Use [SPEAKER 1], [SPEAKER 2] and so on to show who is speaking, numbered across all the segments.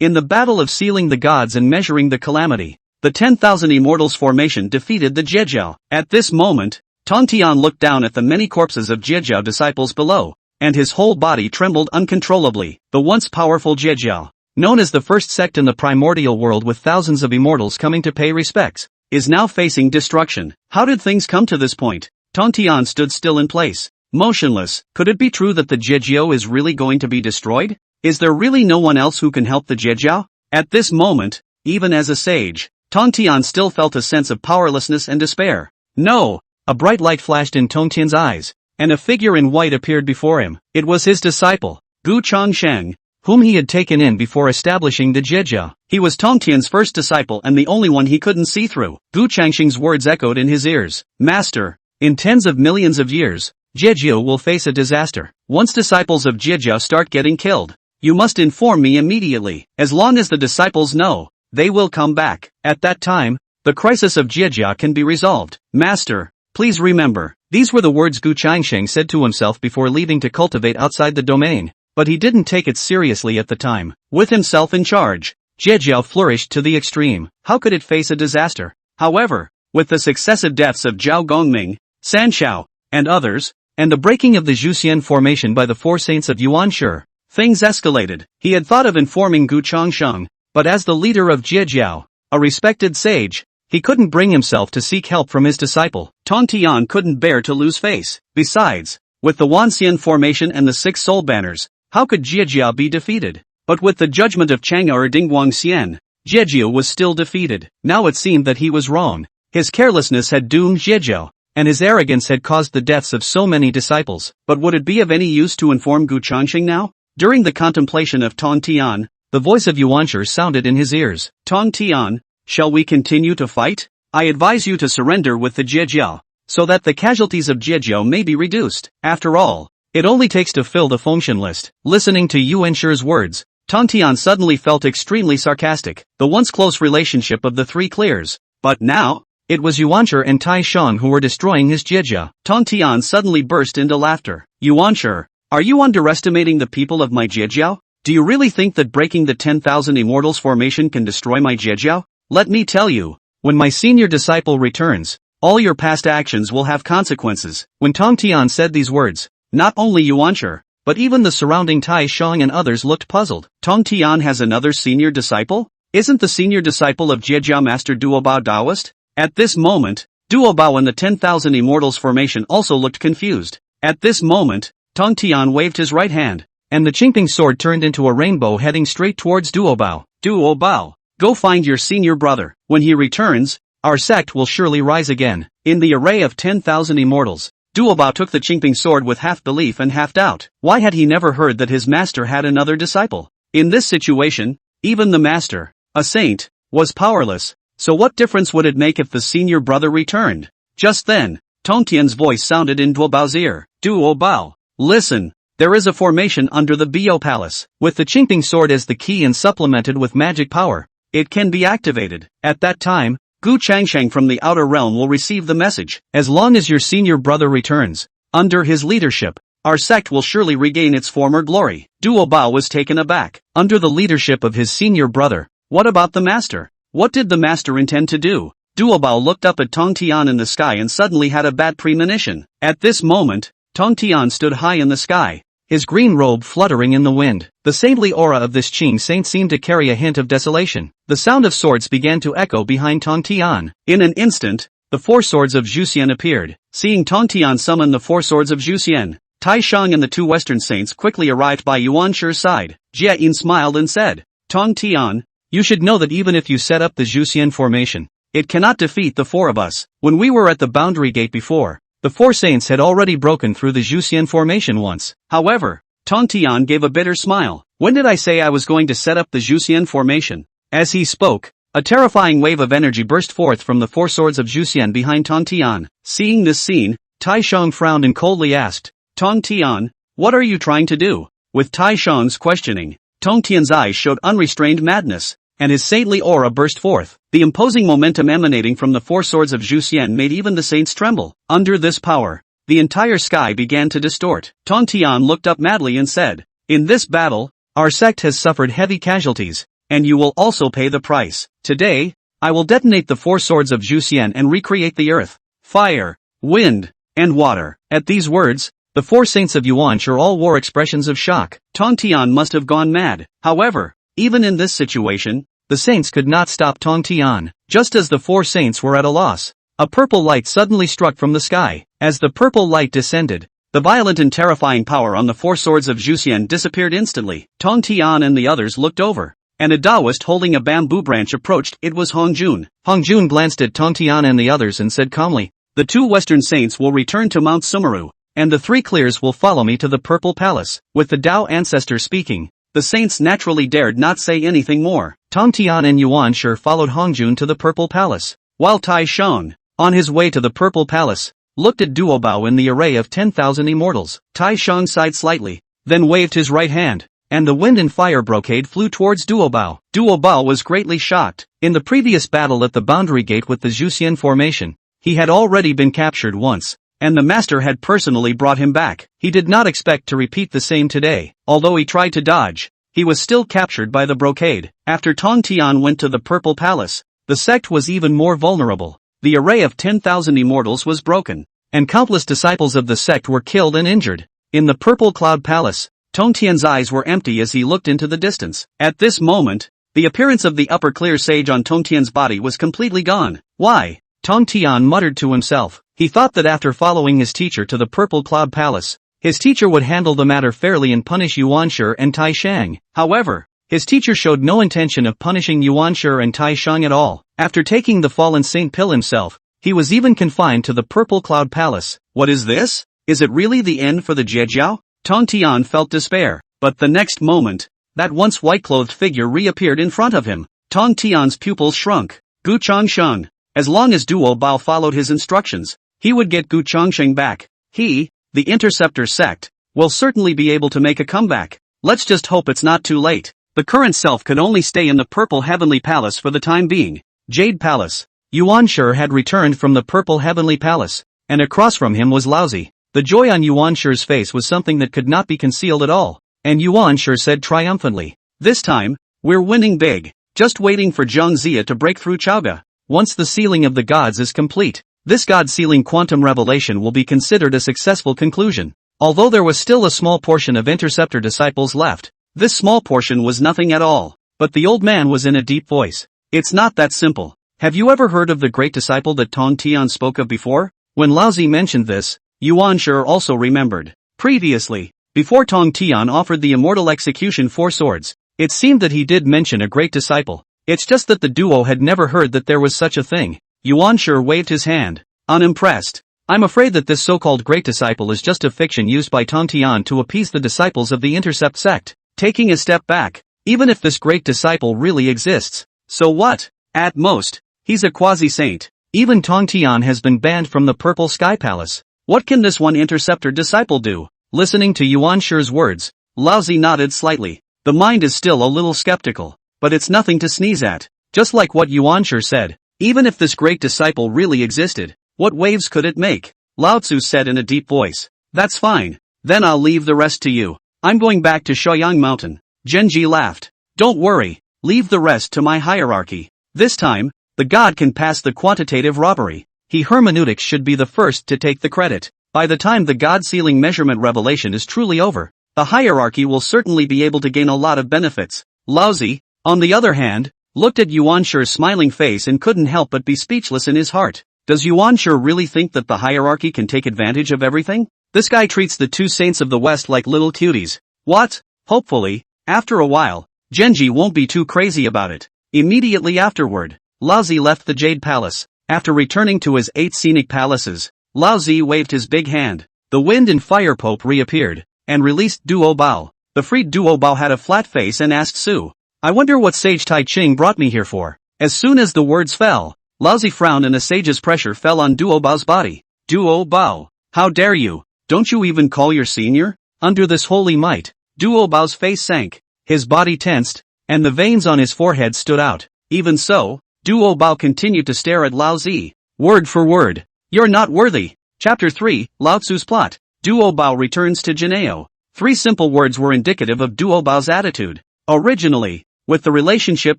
[SPEAKER 1] In the battle of sealing the gods and measuring the calamity, the 10,000 Immortals formation defeated the Juejiao. At this moment, Tong Tian looked down at the many corpses of Juejiao disciples below, and his whole body trembled uncontrollably. The once powerful Juejiao, known as the first sect in the primordial world with thousands of immortals coming to pay respects, is now facing destruction. How did things come to this point? Tong Tian stood still in place, motionless. Could it be true that the Juejiao is really going to be destroyed? Is there really no one else who can help the Juejiao? At this moment, even as a sage, Tong Tian still felt a sense of powerlessness and despair. No! A bright light flashed in Tong Tian's eyes, and a figure in white appeared before him. It was his disciple, Gu Changsheng, whom he had taken in before establishing the Juejiao. He was Tong Tian's first disciple and the only one he couldn't see through. Gu Changsheng's words echoed in his ears. Master, in tens of millions of years, Juejiao will face a disaster. Once disciples of Juejiao start getting killed, you must inform me immediately. As long as the disciples know, they will come back. At that time, the crisis of Juejiao can be resolved. Master, please remember. These were the words Gu Changsheng said to himself before leaving to cultivate outside the domain, but he didn't take it seriously at the time. With himself in charge, Juejiao flourished to the extreme. How could it face a disaster? However, with the successive deaths of Zhao Gongming, San Shao, and others, and the breaking of the Juxian formation by the four saints of Yuanshi, things escalated. He had thought of informing Gu Changsheng, but as the leader of Juejiao, a respected sage, he couldn't bring himself to seek help from his disciple. Tong Tian couldn't bear to lose face. Besides, with the Wanxian formation and the 6 soul banners, how could Juejiao be defeated? But with the judgment of Chang'e or Dingguangxian, Juejiao was still defeated. Now it seemed that he was wrong. His carelessness had doomed Juejiao, and his arrogance had caused the deaths of so many disciples. But would it be of any use to inform Gu Changsheng now? During the contemplation of Tong Tian, the voice of Yuanshi sounded in his ears. Tong Tian, shall we continue to fight? I advise you to surrender with the Juejiao, so that the casualties of Juejiao may be reduced. After all, it only takes to fill the function list. Listening to Yuanshi's words, Tong Tian suddenly felt extremely sarcastic. The once close relationship of the 3 clears. But now, it was Yuanshi and Tai Shang who were destroying his Juejiao. Tong Tian suddenly burst into laughter. Yuanshi, are you underestimating the people of my Juejiao? Do you really think that breaking the 10,000 Immortals formation can destroy my Juejiao? Let me tell you, when my senior disciple returns, all your past actions will have consequences. When Tong Tian said these words, not only Yuanshi, but even the surrounding Tai Shang and others looked puzzled. Tong Tian has another senior disciple? Isn't the senior disciple of Juejiao Master Duobao Taoist? At this moment, Duobao and the 10,000 Immortals formation also looked confused. At this moment, Tong Tian waved his right hand, and the Qingping sword turned into a rainbow heading straight towards Duobao. Duobao, go find your senior brother. When he returns, our sect will surely rise again. In the array of 10,000 immortals, Duobao took the Qingping sword with half belief and half doubt. Why had he never heard that his master had another disciple? In this situation, even the master, a saint, was powerless, so what difference would it make if the senior brother returned? Just then, Tong Tian's voice sounded in Duobao's ear. Duobao, listen. There is a formation under the Bio Palace. With the Qingping sword as the key and supplemented with magic power, it can be activated. At that time, Gu Changsheng from the outer realm will receive the message. As long as your senior brother returns, under his leadership, our sect will surely regain its former glory. Duobao was taken aback. Under the leadership of his senior brother, what about the master? What did the master intend to do? Duobao looked up at Tong Tian in the sky and suddenly had a bad premonition. At this moment, Tong Tian stood high in the sky, his green robe fluttering in the wind. The saintly aura of this Qing saint seemed to carry a hint of desolation. The sound of swords began to echo behind Tong Tian. In an instant, the 4 swords of Juxian appeared. Seeing Tong Tian summon the 4 swords of Juxian, Tai Shang and the 2 western saints quickly arrived by Yuanshi's side. Jie Yin smiled and said, Tong Tian, you should know that even if you set up the Juxian formation, it cannot defeat the 4 of us. When we were at the boundary gate before, the 4 saints had already broken through the Juxian formation once. However, Tong Tian gave a bitter smile. When did I say I was going to set up the Juxian formation? As he spoke, a terrifying wave of energy burst forth from the 4 swords of Juxian behind Tong Tian. Seeing this scene, Tai Shang frowned and coldly asked, Tong Tian, what are you trying to do? With Tai Shang's questioning, Tong Tian's eyes showed unrestrained madness, and his saintly aura burst forth. The imposing momentum emanating from the 4 swords of Juxian made even the saints tremble. Under this power, the entire sky began to distort. Tong Tian looked up madly and said, in this battle, our sect has suffered heavy casualties. and you will also pay the price. Today, I will detonate the 4 swords of Juejiao and recreate the earth, fire, wind, and water. At these words, the 4 saints of Yuan all wore expressions of shock. Tong Tian must have gone mad. However, even in this situation, the saints could not stop Tong Tian. Just as the 4 saints were at a loss, a purple light suddenly struck from the sky. As the purple light descended, the violent and terrifying power on the 4 swords of Juejiao disappeared instantly. Tong Tian and the others looked over, and a Taoist holding a bamboo branch approached. It was Hong Jun. Hong Jun glanced at Tong Tian and the others and said calmly, "The 2 western saints will return to Mount Sumeru, and the 3 clears will follow me to the Purple Palace." With the Tao ancestor speaking, the saints naturally dared not say anything more. Tong Tian and Yuan followed Hong Jun to the Purple Palace, while Tai Shang, on his way to the Purple Palace, looked at Duo Bao in the array of 10,000 immortals. Tai Shang sighed slightly, then waved his right hand, and the wind and fire brocade flew towards Duo Bao. Duo Bao was greatly shocked. In the previous battle at the boundary gate with the Juejiao formation, he had already been captured once, and the master had personally brought him back. He did not expect to repeat the same today. Although he tried to dodge, he was still captured by the brocade. After Tong Tian went to the Purple Palace, the sect was even more vulnerable. The array of 10,000 immortals was broken, and countless disciples of the sect were killed and injured. In the Purple Cloud Palace, Tong Tian's eyes were empty as he looked into the distance. At this moment, the appearance of the upper clear sage on Tong Tian's body was completely gone. Why? Tong Tian muttered to himself. He thought that after following his teacher to the Purple Cloud Palace, his teacher would handle the matter fairly and punish Yuan and Tai Shang. However, his teacher showed no intention of punishing Yuan and Tai Shang at all. After taking the fallen saint pill himself, he was even confined to the Purple Cloud Palace. What is this? Is it really the end for the Juejiao? Tong Tian felt despair, but the next moment, that once white-clothed figure reappeared in front of him. Tong Tian's pupils shrunk. Gu Changsheng. As long as Duo Bao followed his instructions, he would get Gu Changsheng back. He, the Interceptor sect, will certainly be able to make a comeback. Let's just hope it's not too late. The current self could only stay in the Purple Heavenly Palace for the time being. Jade Palace. Yuan had returned from the Purple Heavenly Palace, and across from him was Laozi. The joy on Yuan face was something that could not be concealed at all, and Yuan said triumphantly, "This time, we're winning big. Just waiting for Zhang Zia to break through Chaoga. Once the sealing of the gods is complete, this god-sealing quantum revelation will be considered a successful conclusion." Although there was still a small portion of Interceptor disciples left, this small portion was nothing at all. But the old man was in a deep voice. "It's not that simple. Have you ever heard of the great disciple that Tong Tian spoke of before?" When Laozi mentioned this, Yuan also remembered. Previously, before Tong Tian offered the immortal execution 4 swords, it seemed that he did mention a great disciple. It's just that the duo had never heard that there was such a thing. Yuan waved his hand, unimpressed. "I'm afraid that this so-called great disciple is just a fiction used by Tong Tian to appease the disciples of the Intercept sect." Taking a step back, even if this great disciple really exists, so what? At most, he's a quasi-saint. Even Tong Tian has been banned from the Purple Sky Palace. What can this one Interceptor disciple do? Listening to Yuan words, Laozi nodded slightly. The mind is still a little skeptical, but it's nothing to sneeze at. Just like what Yuan said, even if this great disciple really existed, what waves could it make? Lao Tzu said in a deep voice. "That's fine. Then I'll leave the rest to you. I'm going back to Shaoyang Mountain." Genji laughed. "Don't worry, leave the rest to my hierarchy. This time, the god can pass the quantitative robbery. He hermeneutics should be the first to take the credit. By the time the god-sealing measurement revelation is truly over, the hierarchy will certainly be able to gain a lot of benefits." Laozi, on the other hand, looked at Yuan smiling face and couldn't help but be speechless in his heart. Does Yuan really think that the hierarchy can take advantage of everything? This guy treats the 2 saints of the West like little cuties. What? Hopefully, after a while, Genji won't be too crazy about it. Immediately afterward, Laozi left the Jade Palace. After returning to his 8 scenic palaces, Laozi waved his big hand. The wind and fire pope reappeared, and released Duo Bao. The freed Duo Bao had a flat face and asked Su, "I wonder what sage Tai Ching brought me here for." As soon as the words fell, Laozi frowned and a sage's pressure fell on Duo Bao's body. "Duo Bao, how dare you? Don't you even call your senior?" Under this holy might, Duo Bao's face sank, his body tensed, and the veins on his forehead stood out. Even so, Duo Bao continued to stare at Laozi. Word for word. "You're not worthy." Chapter 3, Lao Tzu's plot. Duo Bao returns to Juejiao. 3 simple words were indicative of Duo Bao's attitude. Originally, With the relationship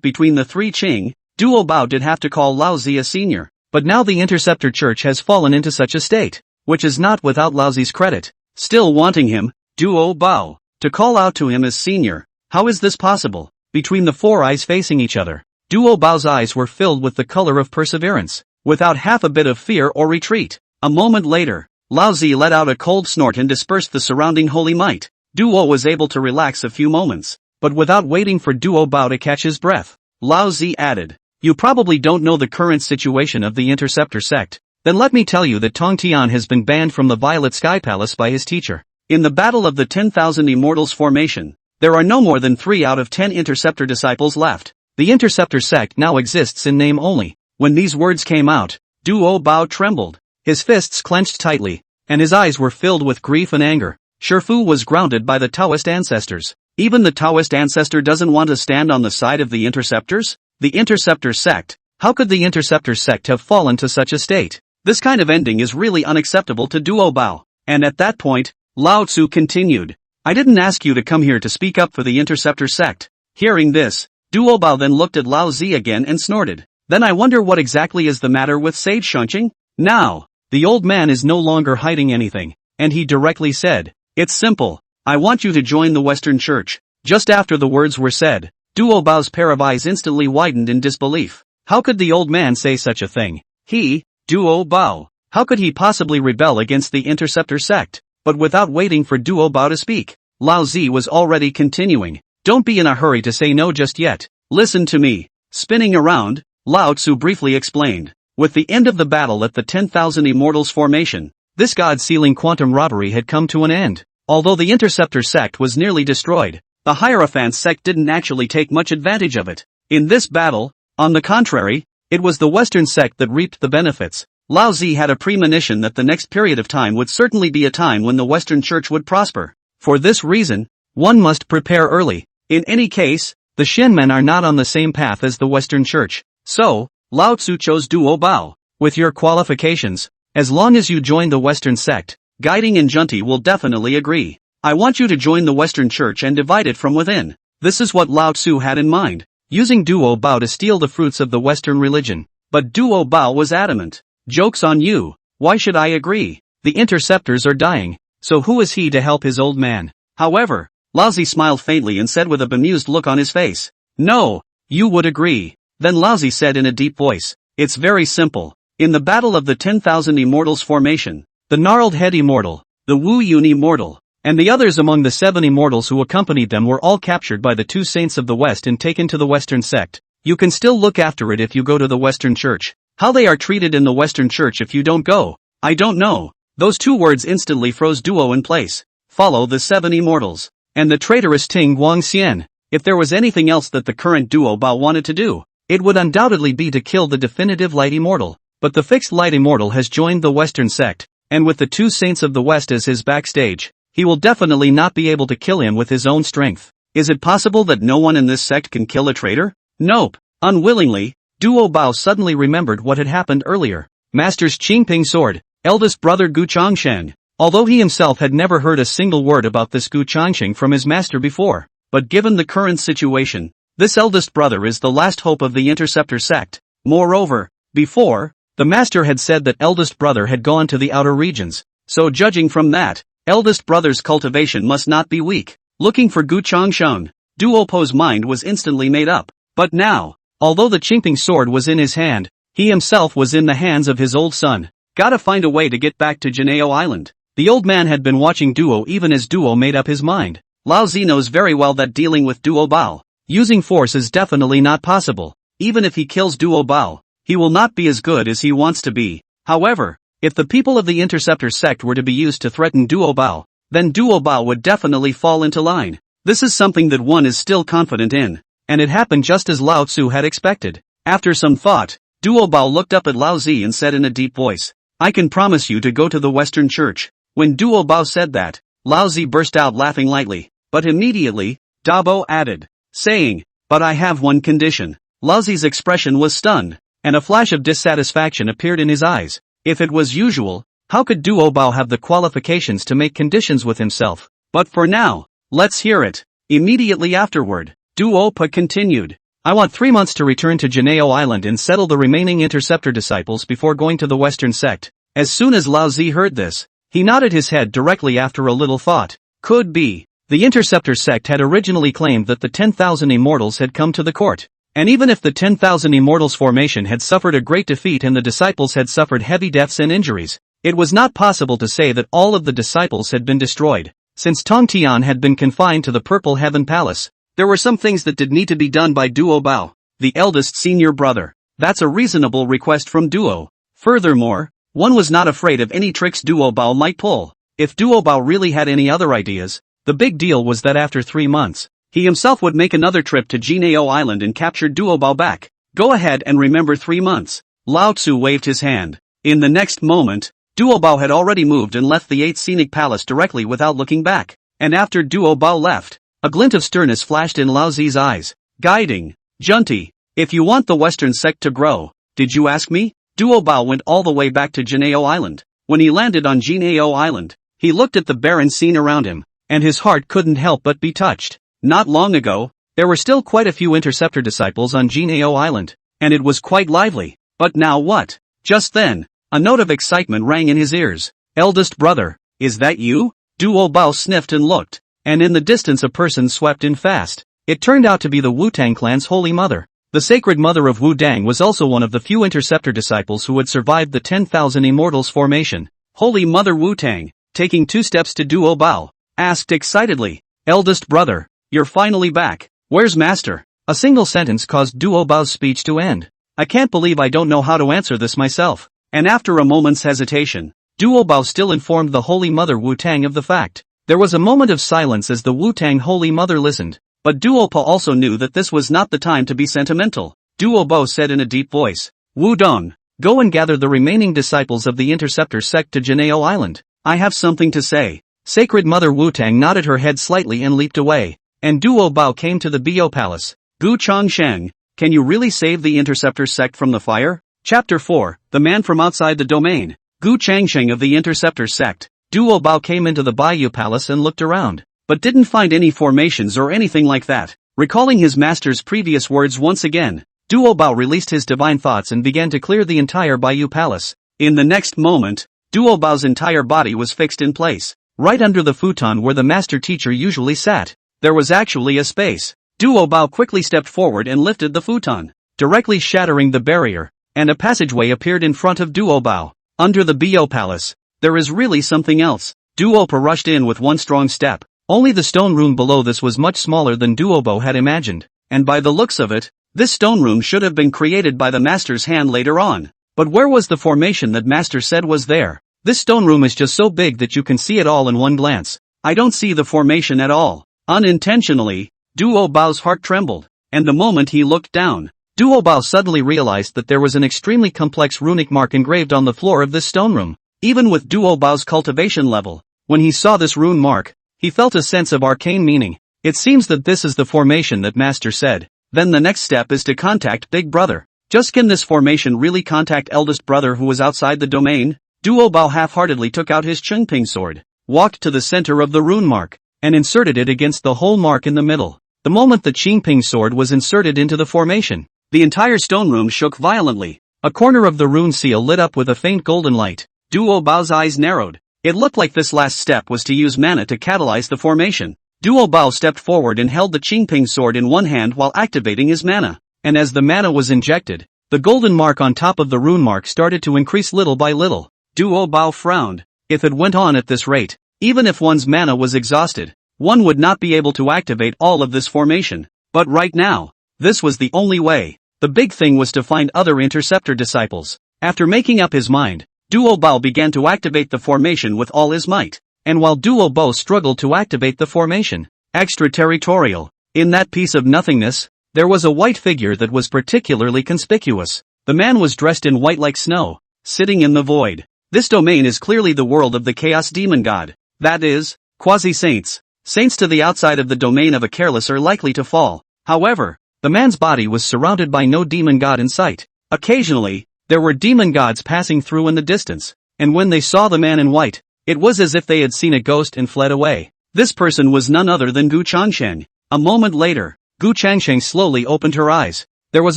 [SPEAKER 1] between the three Qing, Duo Bao did have to call Lao Zi a senior. But now the Interceptor Church has fallen into such a state, which is not without Lao Zi's credit. Still wanting him, Duo Bao, to call out to him as senior. How is this possible? Between the four eyes facing each other, Duo Bao's eyes were filled with the color of perseverance, without half a bit of fear or retreat. A moment later, Lao Zi let out a cold snort and dispersed the surrounding holy might. Duo was able to relax a few moments, but without waiting for Duo Bao to catch his breath, Lao Zi added, "You probably don't know the current situation of the Interceptor sect. Then let me tell you that Tong Tian has been banned from the Violet Sky Palace by his teacher. In the battle of the 10,000 Immortals Formation, there are no more than 3 out of 10 Interceptor disciples left. The Interceptor sect now exists in name only." When these words came out, Duo Bao trembled. His fists clenched tightly, and his eyes were filled with grief and anger. Shifu was grounded by the Taoist ancestors. Even the Taoist ancestor doesn't want to stand on the side of the Interceptors? The Interceptor sect? How could the Interceptor sect have fallen to such a state? This kind of ending is really unacceptable to Duo Bao. And at that point, Lao Tzu continued, "I didn't ask you to come here to speak up for the Interceptor sect." Hearing this, Duo Bao then looked at Lao Zi again and snorted. "Then I wonder what exactly is the matter with Sage Shunqing?" Now, the old man is no longer hiding anything, and he directly said, "It's simple. I want you to join the Western Church." Just after the words were said, Duo Bao's pair of eyes instantly widened in disbelief. How could the old man say such a thing? He, Duo Bao, how could he possibly rebel against the Interceptor sect? But without waiting for Duo Bao to speak, Lao Zi was already continuing. "Don't be in a hurry to say no just yet. Listen to me." Spinning around, Lao Tzu briefly explained. With the end of the battle at the 10,000 Immortals Formation, this God-sealing quantum robbery had come to an end. Although the Interceptor sect was nearly destroyed, the Hierophant sect didn't actually take much advantage of it. In this battle, on the contrary, it was the Western sect that reaped the benefits. Lao Zi had a premonition that the next period of time would certainly be a time when the Western Church would prosper. For this reason, one must prepare early. In any case, the Shenmen are not on the same path as the Western Church. So, Lao Tzu chose Duo Bao. With your qualifications, as long as you join the Western sect, Guiding and Junti will definitely agree. I want you to join the Western Church and divide it from within. This is what Lao Tzu had in mind, using Duo Bao to steal the fruits of the Western religion. But Duo Bao was adamant. "Joke's on you. Why should I agree? The Interceptors are dying, so who is he to help his old man?" However, Lao Zi smiled faintly and said with a bemused look on his face, "No, you would agree." Then Lao Zi said in a deep voice, "It's very simple. In the battle of the 10,000 Immortals Formation, the Gnarled Head Immortal, the Wu Yun Immortal, and the others among the 7 immortals who accompanied them were all captured by the 2 saints of the West and taken to the Western sect. You can still look after it if you go to the Western Church. How they are treated in the Western Church if you don't go, I don't know." Those 2 words instantly froze Duo in place. Follow the 7 immortals. And the traitorous Ting Guangxian. If there was anything else that the current Duo Bao wanted to do, it would undoubtedly be to kill the definitive Light Immortal. But the fixed Light Immortal has joined the Western sect, and with the 2 saints of the West as his backstage, he will definitely not be able to kill him with his own strength. Is it possible that no one in this sect can kill a traitor? Nope. Unwillingly, Duo Bao suddenly remembered what had happened earlier. Master's Qingping sword, eldest brother Gu Changsheng. Although he himself had never heard a single word about this Gu Changsheng from his master before, but given the current situation, this eldest brother is the last hope of the Interceptor sect. Moreover, before, the master had said that eldest brother had gone to the outer regions, so judging from that, eldest brother's cultivation must not be weak. Looking for Gu Changsheng, Duo Po's mind was instantly made up. But now, although the Qingping sword was in his hand, he himself was in the hands of his old son. Gotta find a way to get back to Juejiao Island. The old man had been watching Duo even as Duo made up his mind. Lao Zi knows very well that dealing with Duo Bao, using force is definitely not possible. Even if he kills Duo Bao, he will not be as good as he wants to be. However, if the people of the Interceptor sect were to be used to threaten Duo Bao, then Duo Bao would definitely fall into line. This is something that one is still confident in, and it happened just as Lao Tzu had expected. After some thought, Duo Bao looked up at Lao Zi and said in a deep voice, "I can promise you to go to the Western Church." When Duo Bao said that, Lao Zi burst out laughing lightly, but immediately, Dabo added, saying, "But I have one condition." Lao Zi's expression was stunned, and a flash of dissatisfaction appeared in his eyes. If it was usual, how could Duo Bao have the qualifications to make conditions with himself? But for now, let's hear it. Immediately afterward, Duopa continued. I want 3 months to return to Juejiao Island and settle the remaining interceptor disciples before going to the Western sect. As soon as Lao Zi heard this, he nodded his head directly after a little thought. Could be. The interceptor sect had originally claimed that the 10,000 immortals had come to the court. And even if the 10,000 immortals formation had suffered a great defeat and the disciples had suffered heavy deaths and injuries, it was not possible to say that all of the disciples had been destroyed. Since Tong Tian had been confined to the Purple Heaven Palace, there were some things that did need to be done by Duo Bao, the eldest senior brother. That's a reasonable request from Duo. Furthermore, one was not afraid of any tricks Duo Bao might pull. If Duo Bao really had any other ideas, the big deal was that after 3 months, he himself would make another trip to Juejiao Island and capture Duo Bao back. Go ahead and remember 3 months. Lao Tzu waved his hand. In the next moment, Duo Bao had already moved and left the 8th Scenic Palace directly without looking back. And after Duo Bao left, a glint of sternness flashed in Lao Zi's eyes. Guiding. Junti, if you want the Western sect to grow, did you ask me? Duo Bao went all the way back to Juejiao Island. When he landed on Juejiao Island, he looked at the barren scene around him, and his heart couldn't help but be touched. Not long ago, there were still quite a few interceptor disciples on Juejiao Island, and it was quite lively. But now what? Just then, a note of excitement rang in his ears. Eldest brother, is that you? Duo Bao sniffed and looked, and in the distance a person swept in fast. It turned out to be the Wu-Tang clan's Holy Mother. The Sacred Mother of Wu-Dang was also one of the few interceptor disciples who had survived the 10,000 Immortals formation. Holy Mother Wu-Tang, taking 2 steps to Duo Bao, asked excitedly, Eldest brother, you're finally back. Where's Master? A single sentence caused Duo Bao's speech to end. I can't believe I don't know how to answer this myself. And after a moment's hesitation, Duo Bao still informed the Holy Mother Wu-Tang of the fact. There was a moment of silence as the Wu-Tang Holy Mother listened. But Duo Pa also knew that this was not the time to be sentimental. Duo Bao said in a deep voice, Wu Dong, go and gather the remaining disciples of the Interceptor sect to Juejiao Island. I have something to say. Sacred Mother Wu-Tang nodded her head slightly and leaped away. And Duo Bao came to the Bo Palace. Gu Chongsheng, can you really save the Interceptor sect from the fire? Chapter 4, The Man from Outside the Domain. Gu Changsheng of the Interceptor sect. Duo Bao came into the Bayou Palace and looked around, but didn't find any formations or anything like that. Recalling his master's previous words once again, Duo Bao released his divine thoughts and began to clear the entire Bayou Palace. In the next moment, Duo Bao's entire body was fixed in place, right under the futon where the master teacher usually sat. There was actually a space. Duo Bao quickly stepped forward and lifted the futon, directly shattering the barrier, and a passageway appeared in front of Duo Bao. Under the Bo Palace, there is really something else. Duo Pa rushed in with one strong step. Only the stone room below this was much smaller than Duo Bao had imagined, and by the looks of it, this stone room should have been created by the master's hand later on. But where was the formation that master said was there? This stone room is just so big that you can see it all in one glance. I don't see the formation at all. Unintentionally, Duo Bao's heart trembled, and the moment he looked down, Duo Bao suddenly realized that there was an extremely complex runic mark engraved on the floor of this stone room. Even with Duo Bao's cultivation level, when he saw this rune mark, he felt a sense of arcane meaning. It seems that this is the formation that master said. Then the next step is to contact Big Brother. Just can this formation really contact eldest brother who was outside the domain? Duo Bao half-heartedly took out his Chengping sword, walked to the center of the rune mark, and inserted it against the hole mark in the middle. The moment the Qingping sword was inserted into the formation, the entire stone room shook violently. A corner of the rune seal lit up with a faint golden light. Duo Bao's eyes narrowed. It looked like this last step was to use mana to catalyze the formation. Duo Bao stepped forward and held the Qingping sword in one hand while activating his mana. And as the mana was injected, the golden mark on top of the rune mark started to increase little by little. Duo Bao frowned. If it went on at this rate, even if one's mana was exhausted, one would not be able to activate all of this formation. But right now, this was the only way. The big thing was to find other interceptor disciples. After making up his mind, Duo Bao began to activate the formation with all his might. And while Duo Bao struggled to activate the formation, extraterritorial, in that piece of nothingness, there was a white figure that was particularly conspicuous. The man was dressed in white like snow, sitting in the void. This domain is clearly the world of the Chaos Demon God. That is, quasi-saints. Saints to the outside of the domain of a careless are likely to fall. However, the man's body was surrounded by no demon god in sight. Occasionally, there were demon gods passing through in the distance, and when they saw the man in white, it was as if they had seen a ghost and fled away. This person was none other than Gu Chongsheng. A moment later, Gu Changsheng slowly opened her eyes. There was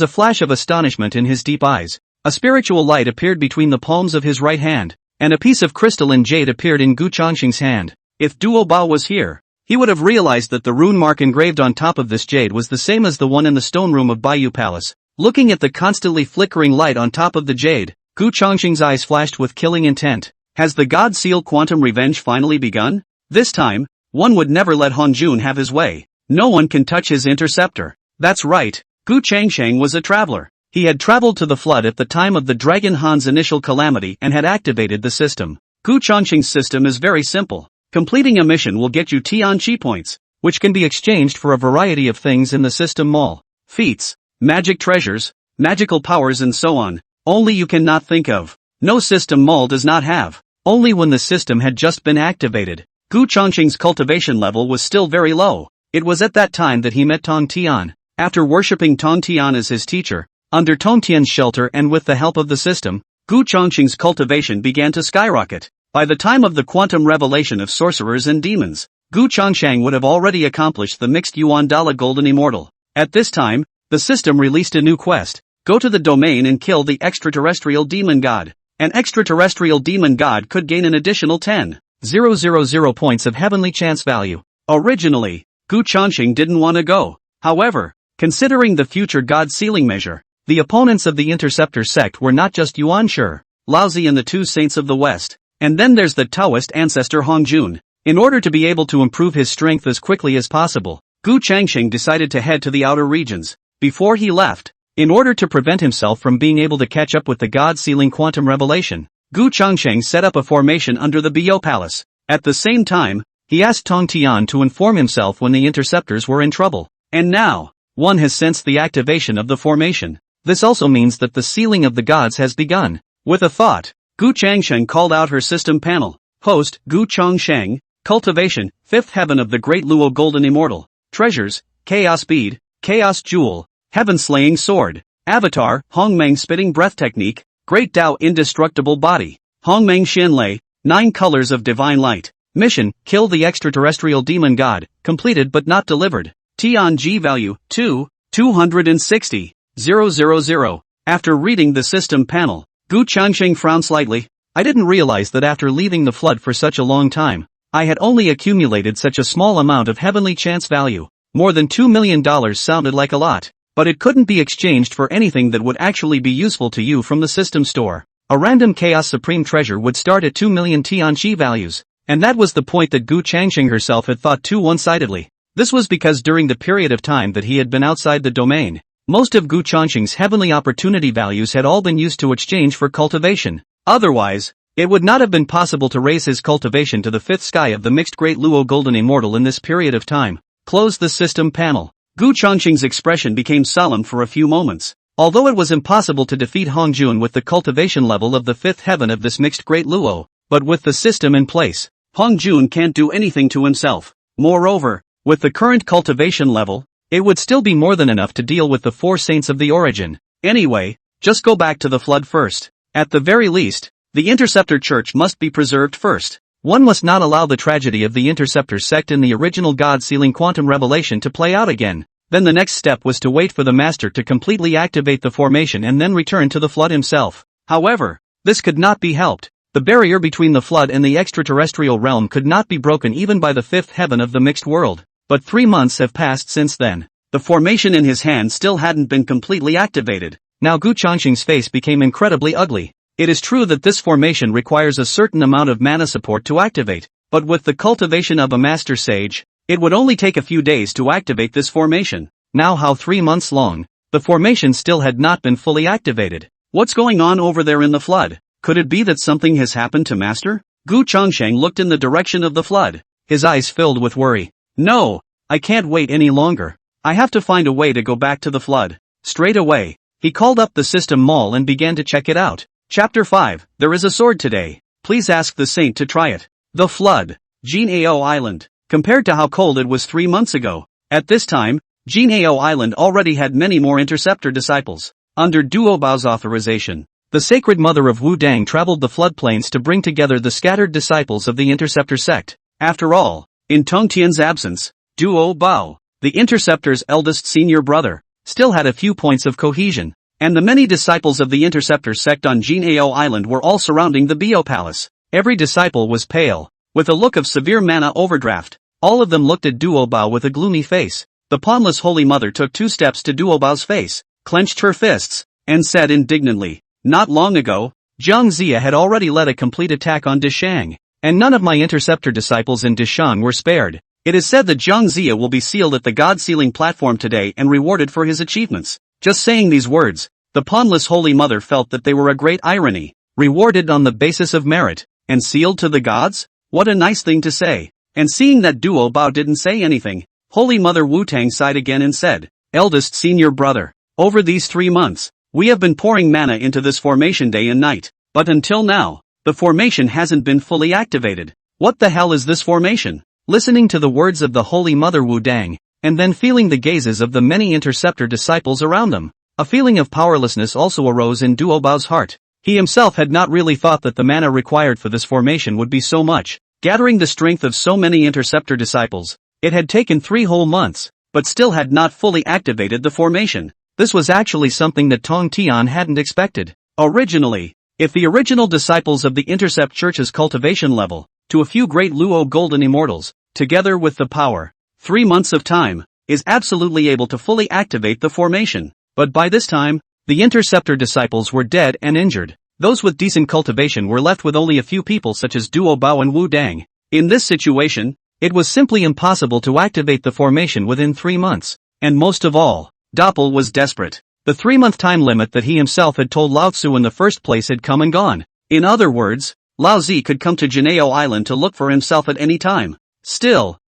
[SPEAKER 1] a flash of astonishment in his deep eyes. A spiritual light appeared between the palms of his right hand, and a piece of crystalline jade appeared in Gu Changsheng's hand. If Duo Bao was here, he would have realized that the rune mark engraved on top of this jade was the same as the one in the stone room of Baiyu Palace. Looking at the constantly flickering light on top of the jade, Gu Changsheng's eyes flashed with killing intent. Has the God Seal Quantum Revenge finally begun? This time, one would never let Hongjun have his way. No one can touch his interceptor. That's right, Gu Changsheng was a traveler. He had traveled to the flood at the time of the Dragon Han's initial calamity and had activated the system. Gu Changsheng's system is very simple. Completing a mission will get you Tian Chi points, which can be exchanged for a variety of things in the system mall. Feats, magic treasures, magical powers and so on. Only you cannot think of. No system mall does not have. Only when the system had just been activated. Gu Changsheng's cultivation level was still very low. It was at that time that he met Tong Tian. After worshipping Tong Tian as his teacher, under Tong Tian's shelter and with the help of the system, Gu Changsheng's cultivation began to skyrocket. By the time of the quantum revelation of sorcerers and demons, Gu Changsheng would have already accomplished the mixed Yuan Dala Golden Immortal. At this time, the system released a new quest. Go to the domain and kill the extraterrestrial demon god. An extraterrestrial demon god could gain an additional 10,000 points of heavenly chance value. Originally, Gu Changsheng didn't want to go. However, considering the future god sealing measure, the opponents of the Interceptor sect were not just Yuan Shi, Laozi and the two saints of the West. And then there's the Taoist ancestor Hongjun. In order to be able to improve his strength as quickly as possible, Gu Changsheng decided to head to the outer regions. Before he left, in order to prevent himself from being able to catch up with the god-sealing quantum revelation, Gu Changsheng set up a formation under the Bio Palace. At the same time, he asked Tong Tian to inform himself when the interceptors were in trouble. And now, one has sensed the activation of the formation. This also means that the sealing of the gods has begun. With a thought, Gu Changsheng called out her system panel. Host, Gu Changsheng, Cultivation, 5th Heaven of the Great Luo Golden Immortal. Treasures, Chaos Bead, Chaos Jewel, Heaven-Slaying Sword. Avatar, Hongmeng Spitting Breath Technique, Great Tao Indestructible Body. Hongmeng Xinlei, 9 Colors of Divine Light. Mission, Kill the Extraterrestrial Demon God, completed but not delivered. Tian G value, 2,260,000. After reading the system panel, Gu Changsheng frowned slightly. I didn't realize that after leaving the flood for such a long time, I had only accumulated such a small amount of heavenly chance value. More than $2 million sounded like a lot, but it couldn't be exchanged for anything that would actually be useful to you from the system store. A random Chaos Supreme treasure would start at 2 million Tian Chi values, and that was the point that Gu Changsheng herself had thought too one-sidedly. This was because during the period of time that he had been outside the domain, most of Gu Changsheng's heavenly opportunity values had all been used to exchange for cultivation. Otherwise, it would not have been possible to raise his cultivation to the 5th sky of the mixed Great Luo Golden Immortal in this period of time. Close the system panel. Gu Changsheng's expression became solemn for a few moments. Although it was impossible to defeat Hongjun with the cultivation level of the 5th heaven of this mixed Great Luo, but with the system in place, Hongjun can't do anything to himself. Moreover, with the current cultivation level, it would still be more than enough to deal with the 4 saints of the origin. Anyway, just go back to the flood first. At the very least, the Interceptor Church must be preserved first. One must not allow the tragedy of the Interceptor sect in the original God-sealing quantum revelation to play out again. Then the next step was to wait for the Master to completely activate the formation and then return to the flood himself. However, this could not be helped. The barrier between the flood and the extraterrestrial realm could not be broken even by the 5th heaven of the mixed world. But 3 months have passed since then. The formation in his hand still hadn't been completely activated. Now Gu Changsheng's face became incredibly ugly. It is true that this formation requires a certain amount of mana support to activate, but with the cultivation of a master sage, it would only take a few days to activate this formation. Now how 3 months long, the formation still had not been fully activated. What's going on over there in the flood? Could it be that something has happened to Master? Gu Changsheng looked in the direction of the flood, his eyes filled with worry. No, I can't wait any longer. I have to find a way to go back to the flood. Straight away, he called up the system mall and began to check it out. Chapter 5, There is a sword today. Please ask the saint to try it. The flood. Juejiao Island. Compared to how cold it was 3 months ago, at this time, Juejiao Island already had many more interceptor disciples. Under Duo Bao's authorization, the Sacred Mother of Wu Dang traveled the floodplains to bring together the scattered disciples of the interceptor sect. After all, in Tong Tian's absence, Duo Bao, the Interceptor's eldest senior brother, still had a few points of cohesion, and the many disciples of the Interceptor sect on Juejiao Island were all surrounding the Bio Palace. Every disciple was pale, with a look of severe mana overdraft. All of them looked at Duobao with a gloomy face. The pawnless Holy Mother took 2 steps to Duobao's face, clenched her fists, and said indignantly, "Not long ago, Zhang Zia had already led a complete attack on Dishang, and none of my Interceptor disciples in Dishang were spared. It is said that Zhang Zia will be sealed at the God-sealing platform today and rewarded for his achievements." Just saying these words, the pawnless Holy Mother felt that they were a great irony. Rewarded on the basis of merit, and sealed to the gods? What a nice thing to say. And seeing that Duobao didn't say anything, Holy Mother Wu-Tang sighed again and said, "Eldest senior brother, over these 3 months, we have been pouring mana into this formation day and night, but until now, the formation hasn't been fully activated. What the hell is this formation?" Listening to the words of the Holy Mother Wu-Dang, and then feeling the gazes of the many Interceptor disciples around them, a feeling of powerlessness also arose in Duobao's heart. He himself had not really thought that the mana required for this formation would be so much. Gathering the strength of so many Interceptor disciples, it had taken 3 whole months, but still had not fully activated the formation. This was actually something that Tong Tian hadn't expected. Originally, if the original disciples of the Intercept Church's cultivation level, to a few great Luo Golden Immortals, together with the power, 3 months of time, is absolutely able to fully activate the formation. But by this time, the Interceptor disciples were dead and injured. Those with decent cultivation were left with only a few people such as Duobao and Wu Dang. In this situation, it was simply impossible to activate the formation within 3 months. And most of all, Doppel was desperate. The 3-month time limit that he himself had told Lao Tzu in the first place had come and gone. In other words, Lao Zi could come to Juejiao Island to look for himself at any time. Still,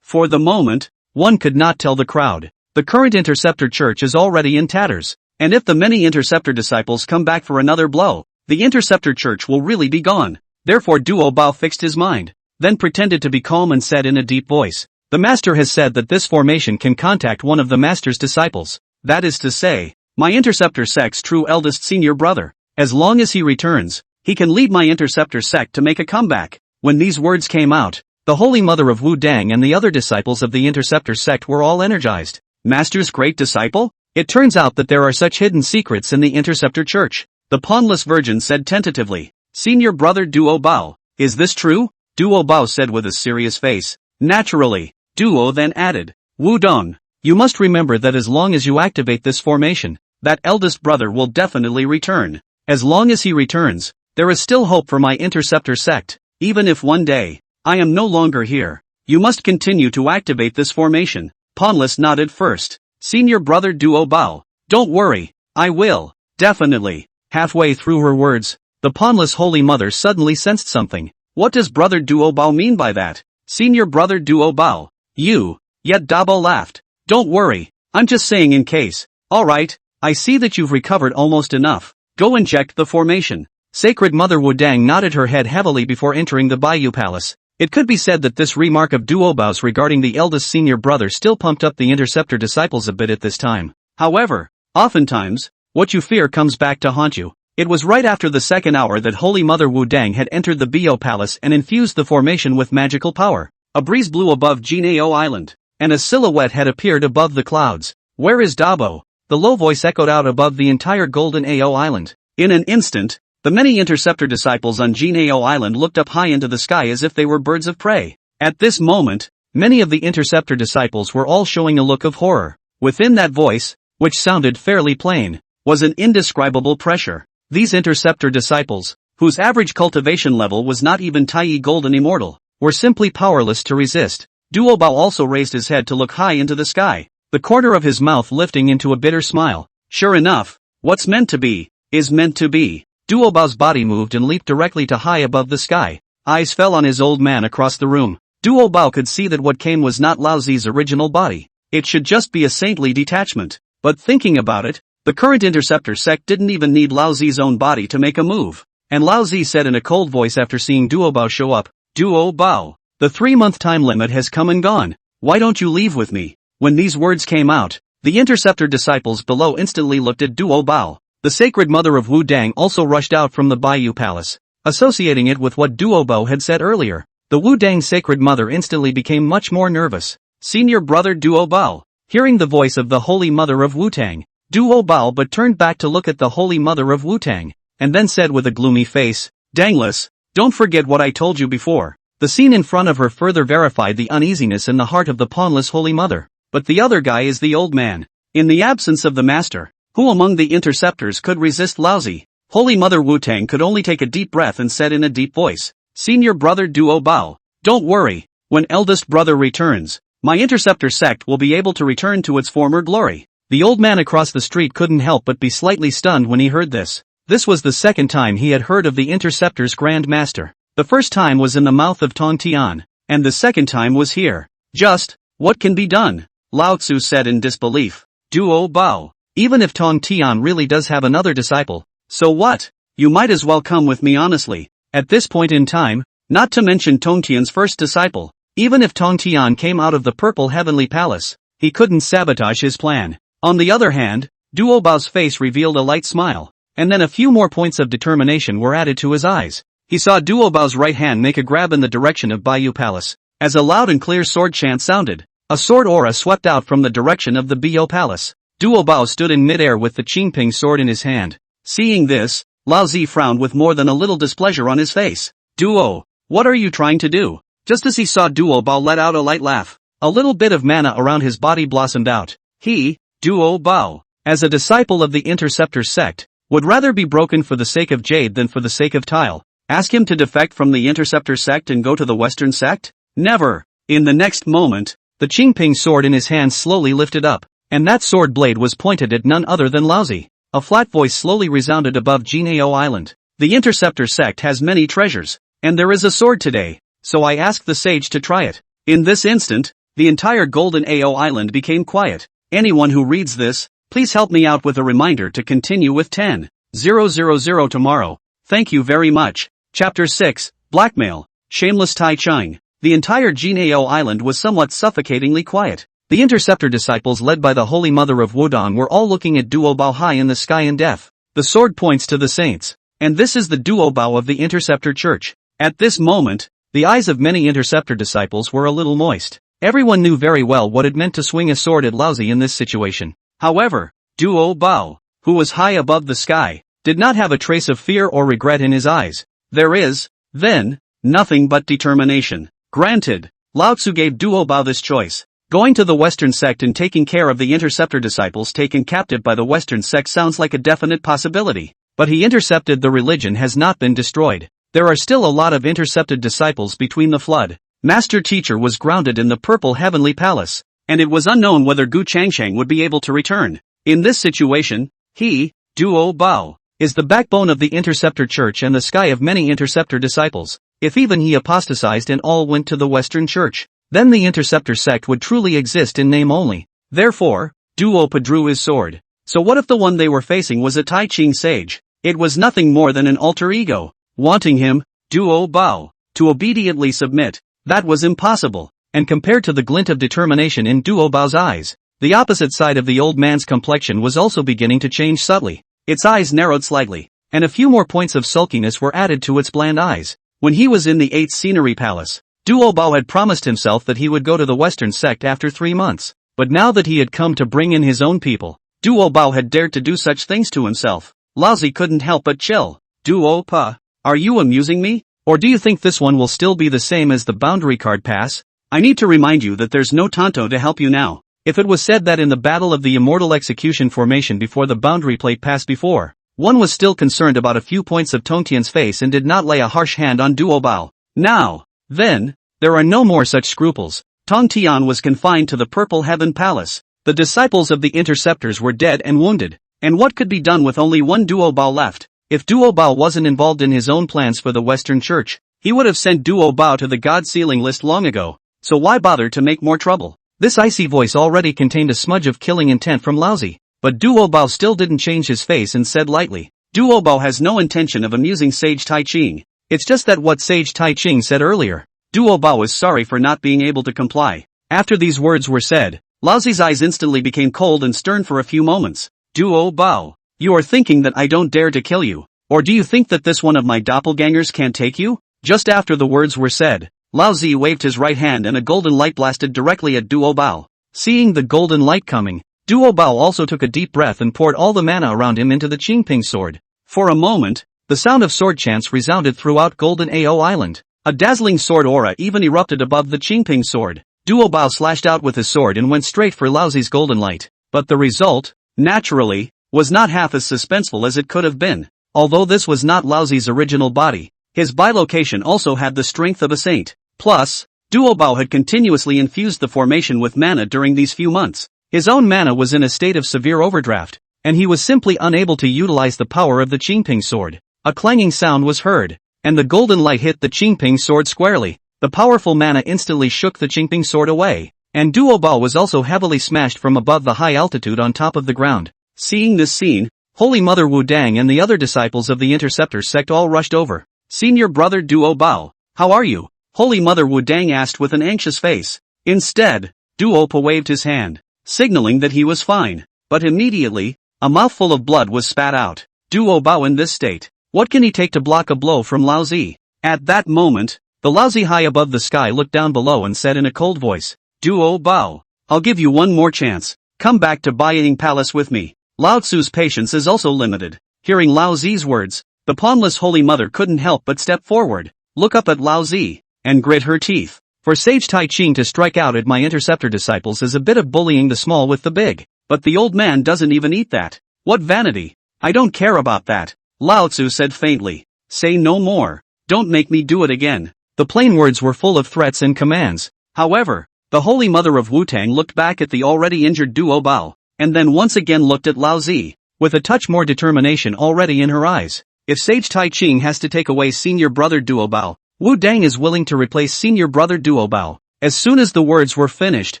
[SPEAKER 1] for the moment, one could not tell the crowd. The current Interceptor Church is already in tatters, and if the many Interceptor disciples come back for another blow, the Interceptor Church will really be gone. Therefore Duobao fixed his mind, then pretended to be calm and said in a deep voice, "The Master has said that this formation can contact one of the Master's disciples. That is to say, my Interceptor sect's true eldest senior brother. As long as he returns, he can lead my Interceptor sect to make a comeback." When these words came out, the Holy Mother of Wu Dang and the other disciples of the Interceptor sect were all energized. Master's great disciple? It turns out that there are such hidden secrets in the Interceptor Church. The Pawnless Virgin said tentatively, "Senior brother Duobao, is this true?" Duobao said with a serious face, "Naturally." Duo then added, "Wu Dong, you must remember that as long as you activate this formation, that eldest brother will definitely return. As long as he returns, there is still hope for my Interceptor sect. Even if one day, I am no longer here, you must continue to activate this formation." Pawnless nodded first. "Senior brother Duobao, don't worry, I will, definitely." Halfway through her words, the Pawnless Holy Mother suddenly sensed something. What does brother Duobao mean by that? Senior brother Duobao, yet Dabo laughed. "Don't worry, I'm just saying in case. Alright, I see that you've recovered almost enough. Go inject the formation." Sacred Mother Wudang nodded her head heavily before entering the Bayou Palace. It could be said that this remark of Duobao's regarding the eldest senior brother still pumped up the Interceptor disciples a bit at this time. However, oftentimes, what you fear comes back to haunt you. It was right after the 2nd hour that Holy Mother Wudang had entered the Bio Palace and infused the formation with magical power. A breeze blew above Juejiao Island, and a silhouette had appeared above the clouds. "Where is Dabo?" The low voice echoed out above the entire Golden Ao Island. In an instant, the many Interceptor disciples on Juejiao Island looked up high into the sky as if they were birds of prey. At this moment, many of the Interceptor disciples were all showing a look of horror. Within that voice, which sounded fairly plain, was an indescribable pressure. These Interceptor disciples, whose average cultivation level was not even Taiyi Golden Immortal, were simply powerless to resist. Duobao also raised his head to look high into the sky, the corner of his mouth lifting into a bitter smile. Sure enough, what's meant to be, is meant to be. Duobao's body moved and leaped directly to high above the sky. Eyes fell on his old man across the room. Duobao could see that what came was not Lao Zi's original body. It should just be a saintly detachment. But thinking about it, the current Interceptor sect didn't even need Lao Zi's own body to make a move. And Lao Zi said in a cold voice after seeing Duobao show up, "Duobao, the 3-month time limit has come and gone. Why don't you leave with me?" When these words came out, the Interceptor disciples below instantly looked at Duobao. The Sacred Mother of Wu Dang also rushed out from the Bayou Palace, associating it with what Duobao had said earlier. The Wu Dang Sacred Mother instantly became much more nervous. Senior brother Duo Bao. Hearing the voice of the Holy Mother of Wu-Tang, Duo Bao but turned back to look at the Holy Mother of Wu-Tang, and then said with a gloomy face, Dangless, don't forget what I told you before. The scene in front of her further verified the uneasiness in the heart of the pawnless Holy Mother. But the other guy is the old man. In the absence of the master, who among the interceptors could resist Laozi? Holy Mother Wu-Tang could only take a deep breath and said in a deep voice, Senior brother Duo Bao, don't worry, when eldest brother returns, my interceptor sect will be able to return to its former glory. The old man across the street couldn't help but be slightly stunned when he heard this. This was the second time he had heard of the interceptor's Grand Master. The first time was in the mouth of Tong Tian, and the second time was here. Just, what can be done? Lao Tzu said in disbelief. Duo Bao, even if Tong Tian really does have another disciple, so what? You might as well come with me honestly. At this point in time, not to mention Tong Tian's first disciple, even if Tong Tian came out of the purple heavenly palace, he couldn't sabotage his plan. On the other hand, Duo Bao's face revealed a light smile, and then a few more points of determination were added to his eyes. He saw Duo Bao's right hand make a grab in the direction of Bayou Palace. As a loud and clear sword chant sounded, a sword aura swept out from the direction of the Bio Palace. Duo Bao stood in midair with the Qingping sword in his hand. Seeing this, Lao Zi frowned with more than a little displeasure on his face. Duo, what are you trying to do? Just as he saw Duo Bao let out a light laugh, a little bit of mana around his body blossomed out. He, Duo Bao, as a disciple of the Interceptor sect, would rather be broken for the sake of jade than for the sake of tile. Ask him to defect from the Interceptor sect and go to the Western sect? Never! In the next moment, the Qingping sword in his hand slowly lifted up, and that sword blade was pointed at none other than Laozi. A flat voice slowly resounded above Juejiao Island. The Interceptor sect has many treasures, and there is a sword today, so I asked the sage to try it. In this instant, the entire Golden Ao Island became quiet. Anyone who reads this, please help me out with a reminder to continue with 10,000 tomorrow. Thank you very much. Chapter 6, Blackmail, Shameless Tai Ching. The entire Juejiao Island was somewhat suffocatingly quiet. The Interceptor disciples led by the Holy Mother of Wudong were all looking at Duo Bao high in the sky in deaf. The sword points to the saints, and this is the Duo Bao of the Interceptor Church. At this moment, the eyes of many Interceptor disciples were a little moist. Everyone knew very well what it meant to swing a sword at Laozi in this situation. However, Duo Bao, who was high above the sky, did not have a trace of fear or regret in his eyes. There is, then, nothing but determination. Granted, Lao Tzu gave Duo Bao this choice. Going to the Western sect and taking care of the Interceptor disciples taken captive by the Western sect sounds like a definite possibility. But he intercepted the religion has not been destroyed. There are still a lot of intercepted disciples between the flood. Master Teacher was grounded in the Purple Heavenly Palace, and it was unknown whether Gu Changsheng would be able to return. In this situation, he, Duo Bao, is the backbone of the Interceptor Church and the sky of many Interceptor disciples. If even he apostatized and all went to the Western Church, then the Interceptor sect would truly exist in name only. Therefore, Duo Pa drew his sword. So what if the one they were facing was a Tai Ching sage? It was nothing more than an alter ego. Wanting him, Duo Bao, to obediently submit, that was impossible. And compared to the glint of determination in Duo Bao's eyes, the opposite side of the old man's complexion was also beginning to change subtly. Its eyes narrowed slightly, and a few more points of sulkiness were added to its bland eyes. When he was in the 8th Scenery Palace, Duo Bao had promised himself that he would go to the Western sect after 3 months. But now that he had come to bring in his own people, Duo Bao had dared to do such things to himself. Laozi couldn't help but chill. Duo Pa, are you amusing me? Or do you think this one will still be the same as the boundary card pass? I need to remind you that there's no Tonto to help you now. If it was said that in the battle of the Immortal Execution Formation before the boundary plate passed before, one was still concerned about a few points of Tongtian's face and did not lay a harsh hand on Duo Bao. Now, then, there are no more such scruples. Tong Tian was confined to the Purple Heaven Palace. The disciples of the Interceptors were dead and wounded. And what could be done with only one Duo Bao left? If Duo Bao wasn't involved in his own plans for the Western Church, he would have sent Duo Bao to the God Sealing list long ago. So why bother to make more trouble? This icy voice already contained a smudge of killing intent from Laozi. But Duo Bao still didn't change his face and said lightly, Duo Bao has no intention of amusing Sage Tai Ching. It's just that what Sage Tai Ching said earlier. Duo Bao is sorry for not being able to comply. After these words were said, Laozi's eyes instantly became cold and stern for a few moments. Duo Bao, you are thinking that I don't dare to kill you, or do you think that this one of my doppelgangers can't take you? Just after the words were said, Lao Zi waved his right hand and a golden light blasted directly at Duo Bao. Seeing the golden light coming, Duo Bao also took a deep breath and poured all the mana around him into the Qingping sword. For a moment, the sound of sword chants resounded throughout Golden Ao Island. A dazzling sword aura even erupted above the Qingping sword. Duo Bao slashed out with his sword and went straight for Lao Zi's golden light. But the result, naturally, was not half as suspenseful as it could have been. Although this was not Lao Zi's original body, his bilocation also had the strength of a saint. Plus, Duo Bao had continuously infused the formation with mana during these few months. His own mana was in a state of severe overdraft, and he was simply unable to utilize the power of the Qingping sword. A clanging sound was heard, and the golden light hit the Qingping sword squarely. The powerful mana instantly shook the Qingping sword away, and Duo Bao was also heavily smashed from above the high altitude on top of the ground. Seeing this scene, Holy Mother Wu Dang and the other disciples of the Interceptor sect all rushed over. "Senior brother Duo Bao, how are you?" Holy Mother Wu Dang asked with an anxious face. Instead, Duo Pa waved his hand, signaling that he was fine. But immediately, a mouthful of blood was spat out. Duo Bao in this state, what can he take to block a blow from Lao Zi? At that moment, the Lao Zi high above the sky looked down below and said in a cold voice, "Duo Bao, I'll give you one more chance. Come back to Baiying Palace with me." Lao Tzu's patience is also limited. Hearing Lao Zi's words, the pawnless Holy Mother couldn't help but step forward, look up at Lao Zi, and grit her teeth. For Sage Tai Ching to strike out at my Interceptor disciples is a bit of bullying the small with the big. But the old man doesn't even eat that. What vanity. I don't care about that. Lao Tzu said faintly. Say no more. Don't make me do it again. The plain words were full of threats and commands. However, the Holy Mother of Wu-Tang looked back at the already injured Duo Bao, and then once again looked at Lao Zi, with a touch more determination already in her eyes. If Sage Tai Ching has to take away senior brother Duo Bao, Wu Dang is willing to replace senior brother Duo Bao. As soon as the words were finished,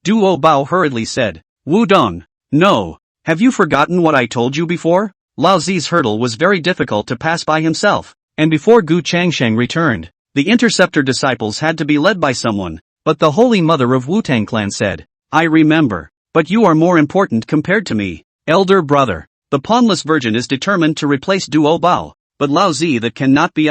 [SPEAKER 1] Duo Bao hurriedly said, Wu Dong, no, have you forgotten what I told you before? Lao Zi's hurdle was very difficult to pass by himself, and before Gu Changsheng returned, the Interceptor disciples had to be led by someone, but the Holy Mother of Wu-Tang clan said, I remember, but you are more important compared to me, elder brother. The pawnless virgin is determined to replace Duo Bao, but Lao Zi that cannot be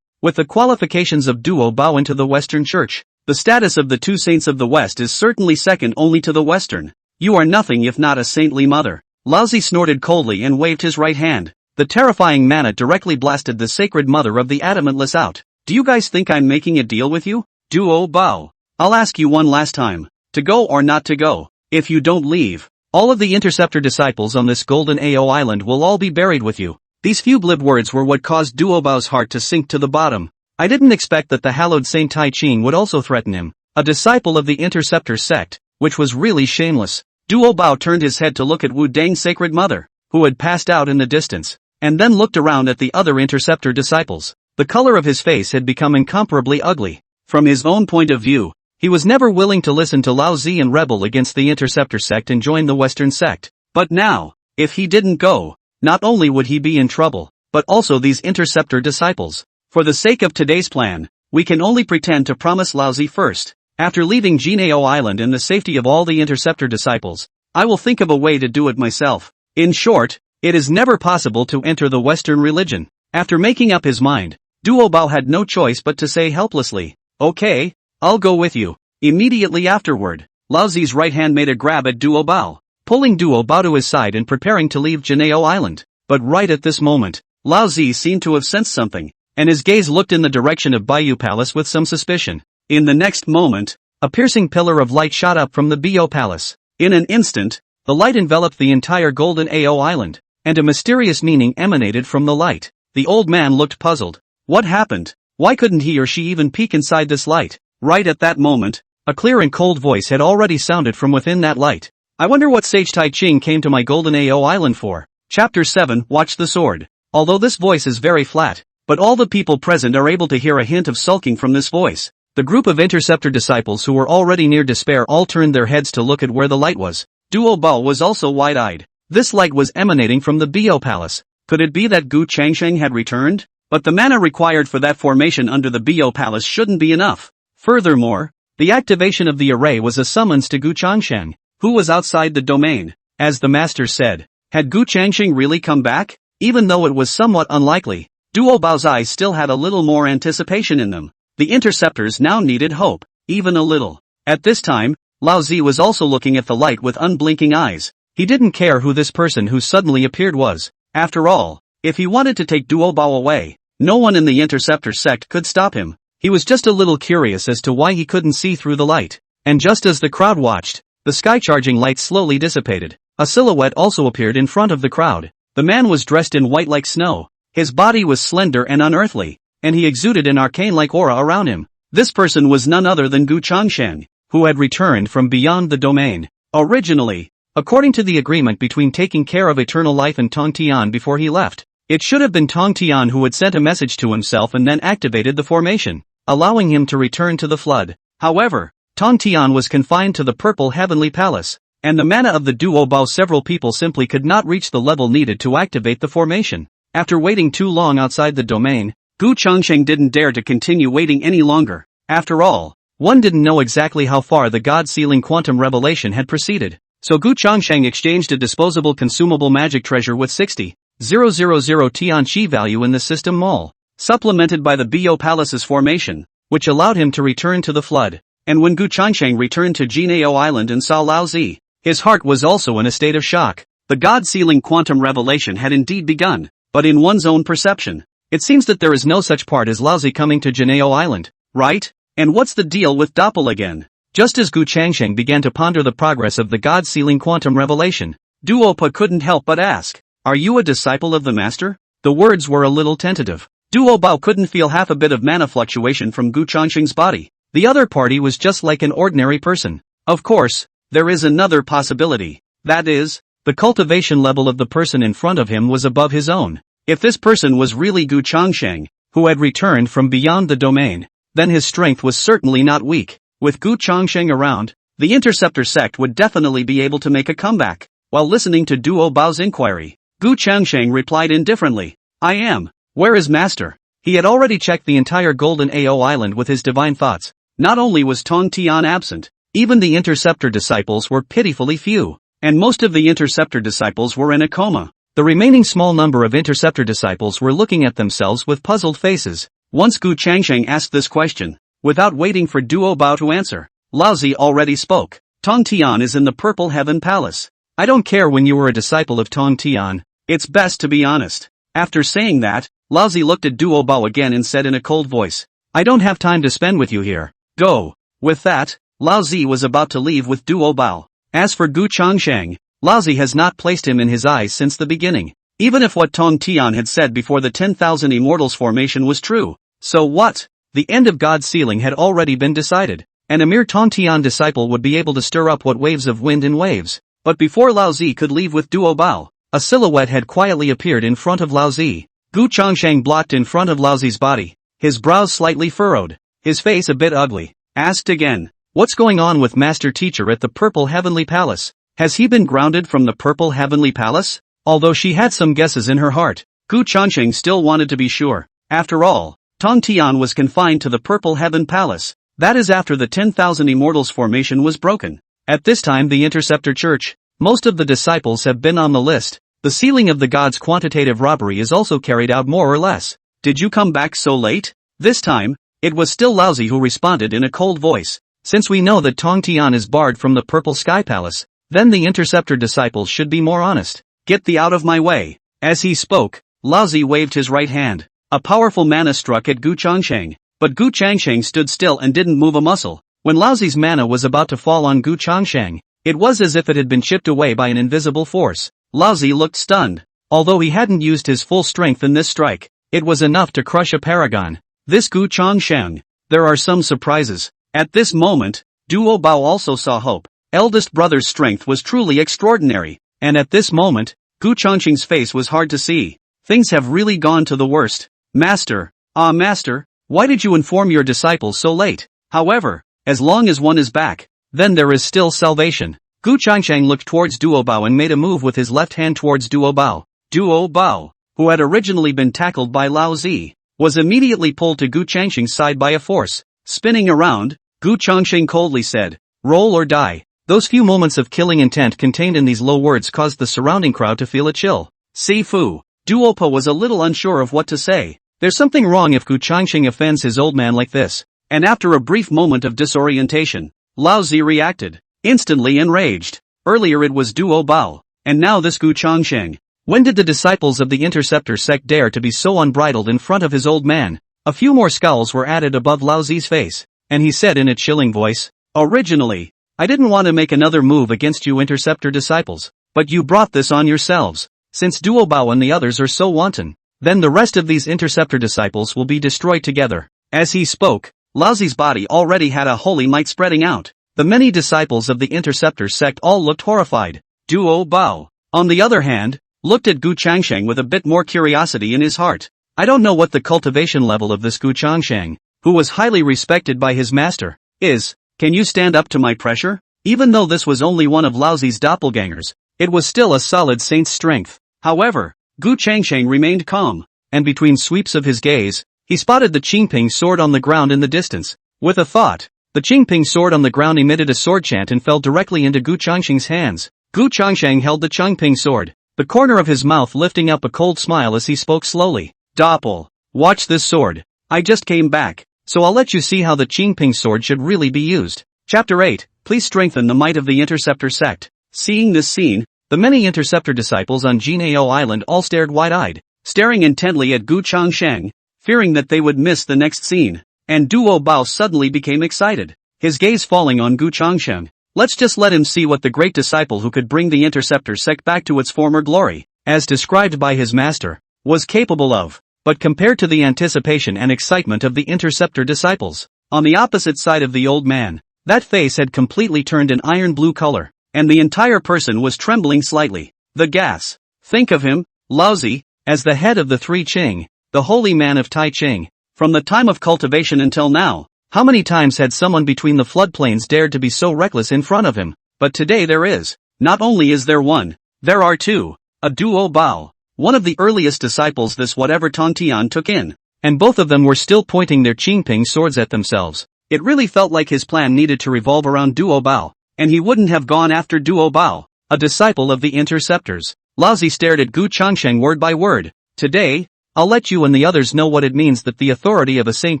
[SPEAKER 1] with the qualifications of Duo Bao into the Western Church, the status of the two saints of the West is certainly second only to the Western. You are nothing if not a saintly mother. Lao Zi snorted coldly and waved his right hand. The terrifying mana directly blasted the sacred mother of the Adamantless out. Do you guys think I'm making a deal with you? Duo Bao. I'll ask you one last time. To go or not to go? If you don't leave, all of the Interceptor disciples on this golden Ao island will all be buried with you. These few glib words were what caused Duo Bao's heart to sink to the bottom. I didn't expect that the hallowed Saint Tai Ching would also threaten him, a disciple of the Interceptor sect, which was really shameless. Duo Bao turned his head to look at Wu Dang's sacred mother, who had passed out in the distance, and then looked around at the other Interceptor disciples. The color of his face had become incomparably ugly. From his own point of view, he was never willing to listen to Lao Zi and rebel against the Interceptor sect and join the Western sect. But now, if he didn't go, not only would he be in trouble, but also these Interceptor disciples. For the sake of today's plan, we can only pretend to promise Lao Zi first. After leaving Jinao Island in the safety of all the Interceptor disciples, I will think of a way to do it myself. In short, it is never possible to enter the Western religion. After making up his mind, Duo Bao had no choice but to say helplessly, okay, I'll go with you. Immediately afterward, Lao Zi's right hand made a grab at Duo Bao, pulling Duo Bao to his side and preparing to leave Jinao Island. But right at this moment, Lao Zi seemed to have sensed something, and his gaze looked in the direction of Baiyu Palace with some suspicion. In the next moment, a piercing pillar of light shot up from the Bio Palace. In an instant, the light enveloped the entire golden Ao island, and a mysterious meaning emanated from the light. The old man looked puzzled. What happened? Why couldn't he or she even peek inside this light? Right at that moment, a clear and cold voice had already sounded from within that light. I wonder what Sage Tai Ching came to my golden Ao island for. Chapter 7, Watch the Sword. Although this voice is very flat, but all the people present are able to hear a hint of sulking from this voice. The group of Interceptor disciples who were already near despair all turned their heads to look at where the light was. Duo Bao was also wide-eyed. This light was emanating from the Bio Palace. Could it be that Gu Changsheng had returned? But the mana required for that formation under the Bio Palace shouldn't be enough. Furthermore, the activation of the array was a summons to Gu Changsheng, who was outside the domain. As the master said, had Gu Changsheng really come back? Even though it was somewhat unlikely, Duo Bao's eyes still had a little more anticipation in them. The interceptors now needed hope, even a little. At this time, Lao Zi was also looking at the light with unblinking eyes. He didn't care who this person who suddenly appeared was. After all, if he wanted to take Duo Bao away, no one in the interceptor sect could stop him. He was just a little curious as to why he couldn't see through the light. And just as the crowd watched, the sky-charging light slowly dissipated. A silhouette also appeared in front of the crowd. The man was dressed in white like snow. His body was slender and unearthly, and he exuded an arcane-like aura around him. This person was none other than Gu Changsheng, who had returned from beyond the domain. Originally, according to the agreement between taking care of eternal life and Tong Tian before he left, it should have been Tong Tian who had sent a message to himself and then activated the formation, allowing him to return to the flood. However, Tong Tian was confined to the Purple Heavenly Palace, and the mana of the Duo Bao several people simply could not reach the level needed to activate the formation. After waiting too long outside the domain, Gu Changsheng didn't dare to continue waiting any longer. After all, one didn't know exactly how far the God-sealing quantum revelation had proceeded. So Gu Changsheng exchanged a disposable consumable magic treasure with 60,000 Tianqi value in the system mall, supplemented by the Bo Palace's formation, which allowed him to return to the flood. And when Gu Changsheng returned to Juejiao Island and saw Lao Zi, his heart was also in a state of shock. The God-sealing quantum revelation had indeed begun, but in one's own perception. It seems that there is no such part as Lao Zi coming to Juejiao Island, right? And what's the deal with Doppel again? Just as Gu Changsheng began to ponder the progress of the God-sealing quantum revelation, Duopa couldn't help but ask, "Are you a disciple of the master?" The words were a little tentative. Duo Bao couldn't feel half a bit of mana fluctuation from Gu Changsheng's body. The other party was just like an ordinary person. Of course, there is another possibility. That is, the cultivation level of the person in front of him was above his own. If this person was really Gu Changsheng, who had returned from beyond the domain, then his strength was certainly not weak. With Gu Changsheng around, the interceptor sect would definitely be able to make a comeback. While listening to Duo Bao's inquiry, Gu Changsheng replied indifferently, "I am. Where is master?" He had already checked the entire Golden Ao Island with his divine thoughts. Not only was Tong Tian absent, even the interceptor disciples were pitifully few, and most of the interceptor disciples were in a coma. The remaining small number of interceptor disciples were looking at themselves with puzzled faces. Once Gu Changsheng asked this question, without waiting for Duo Bao to answer, Lao Zi already spoke. "Tong Tian is in the Purple Heaven Palace. I don't care when you were a disciple of Tong Tian. It's best to be honest." After saying that, Lao Zi looked at Duo Bao again and said in a cold voice, "I don't have time to spend with you here. Go." With that, Lao Zi was about to leave with Duo Bao. As for Gu Changsheng, Lao Zi has not placed him in his eyes since the beginning. Even if what Tong Tian had said before the 10,000 Immortals formation was true. So what? The end of God's sealing had already been decided, and a mere Tong Tian disciple would be able to stir up what waves of wind in waves. But before Lao Zi could leave with Duo Bao, a silhouette had quietly appeared in front of Lao Zi. Gu Changsheng blocked in front of Lao Zi's body, his brows slightly furrowed, his face a bit ugly. Asked again, "What's going on with Master Teacher at the Purple Heavenly Palace? Has he been grounded from the Purple Heavenly Palace?" Although she had some guesses in her heart, Gu Changsheng still wanted to be sure. After all, Tong Tian was confined to the Purple Heaven Palace. That is after the 10,000 Immortals formation was broken. At this time the Interceptor Church, most of the disciples have been on the list. The sealing of the gods' quantitative robbery is also carried out more or less. "Did you come back so late?" This time, it was still Lao Zi who responded in a cold voice. "Since we know that Tong Tian is barred from the Purple Sky Palace, then the Interceptor disciples should be more honest. Get thee out of my way." As he spoke, Lao Zi waved his right hand. A powerful mana struck at Gu Changsheng, but Gu Changsheng stood still and didn't move a muscle. When Lao Zi's mana was about to fall on Gu Changsheng, it was as if it had been chipped away by an invisible force. Lao Zi looked stunned. Although he hadn't used his full strength in this strike, it was enough to crush a paragon. This Gu Changsheng. There are some surprises. At this moment, Duo Bao also saw hope. Eldest brother's strength was truly extraordinary, and at this moment, Gu Changsheng's face was hard to see. Things have really gone to the worst. "Master, Master, why did you inform your disciples so late?" However, as long as one is back, then there is still salvation. Gu Changsheng looked towards Duo Bao and made a move with his left hand towards Duo Bao. Duo Bao, who had originally been tackled by Lao Zi, was immediately pulled to Gu Changsheng's side by a force. Spinning around, Gu Changsheng coldly said, "Roll or die." Those few moments of killing intent contained in these low words caused the surrounding crowd to feel a chill. Sifu. Duopa was a little unsure of what to say. There's something wrong if Gu Changxing offends his old man like this. And after a brief moment of disorientation, Lao Zi reacted, instantly enraged. Earlier it was Duo Bao, and now this Gu Changxing. When did the disciples of the Interceptor sect dare to be so unbridled in front of his old man? A few more scowls were added above Lao Zi's face, and he said in a chilling voice, "Originally, I didn't want to make another move against you Interceptor disciples, but you brought this on yourselves. Since Duo Bao and the others are so wanton, then the rest of these Interceptor disciples will be destroyed together." As he spoke, Lao Zi's body already had a holy might spreading out. The many disciples of the Interceptor sect all looked horrified. Duo Bao, on the other hand, looked at Gu Changxing with a bit more curiosity in his heart. I don't know what the cultivation level of this Gu Changxing, who was highly respected by his master, is. Can you stand up to my pressure? Even though this was only one of Lao Zi's doppelgangers, it was still a solid saint's strength. However, Gu Changxing remained calm, and between sweeps of his gaze, he spotted the Qingping sword on the ground in the distance. With a thought, the Qingping sword on the ground emitted a sword chant and fell directly into Gu Changxing's hands. Gu Changxing held the Qingping sword, the corner of his mouth lifting up a cold smile as he spoke slowly. Doppel, watch this sword. I just came back, so I'll let you see how the Qingping sword should really be used. Chapter 8, please strengthen the might of the Interceptor sect. Seeing this scene, the many Interceptor disciples on Juejiao Island all stared wide-eyed, staring intently at Gu Changxing, fearing that they would miss the next scene. And Duo Bao suddenly became excited, his gaze falling on Gu Changxing. Let's just let him see what the great disciple who could bring the Interceptor sect back to its former glory, as described by his master, was capable of. But compared to the anticipation and excitement of the Interceptor disciples, on the opposite side of the old man, that face had completely turned an iron blue color, and the entire person was trembling slightly. The gas. Think of him, Lao Zi, as the head of the three Qing, the holy man of Tai Ching. From the time of cultivation until now, how many times had someone between the floodplains dared to be so reckless in front of him? But today there is. Not only is there one, there are two. A Duo Bao, one of the earliest disciples this whatever Tongtian took in, and both of them were still pointing their Qingping swords at themselves. It really felt like his plan needed to revolve around Duo Bao, and he wouldn't have gone after Duo Bao, a disciple of the Interceptors. Lao Zi stared at Gu Changxing word by word. Today, I'll let you and the others know what it means that the authority of a saint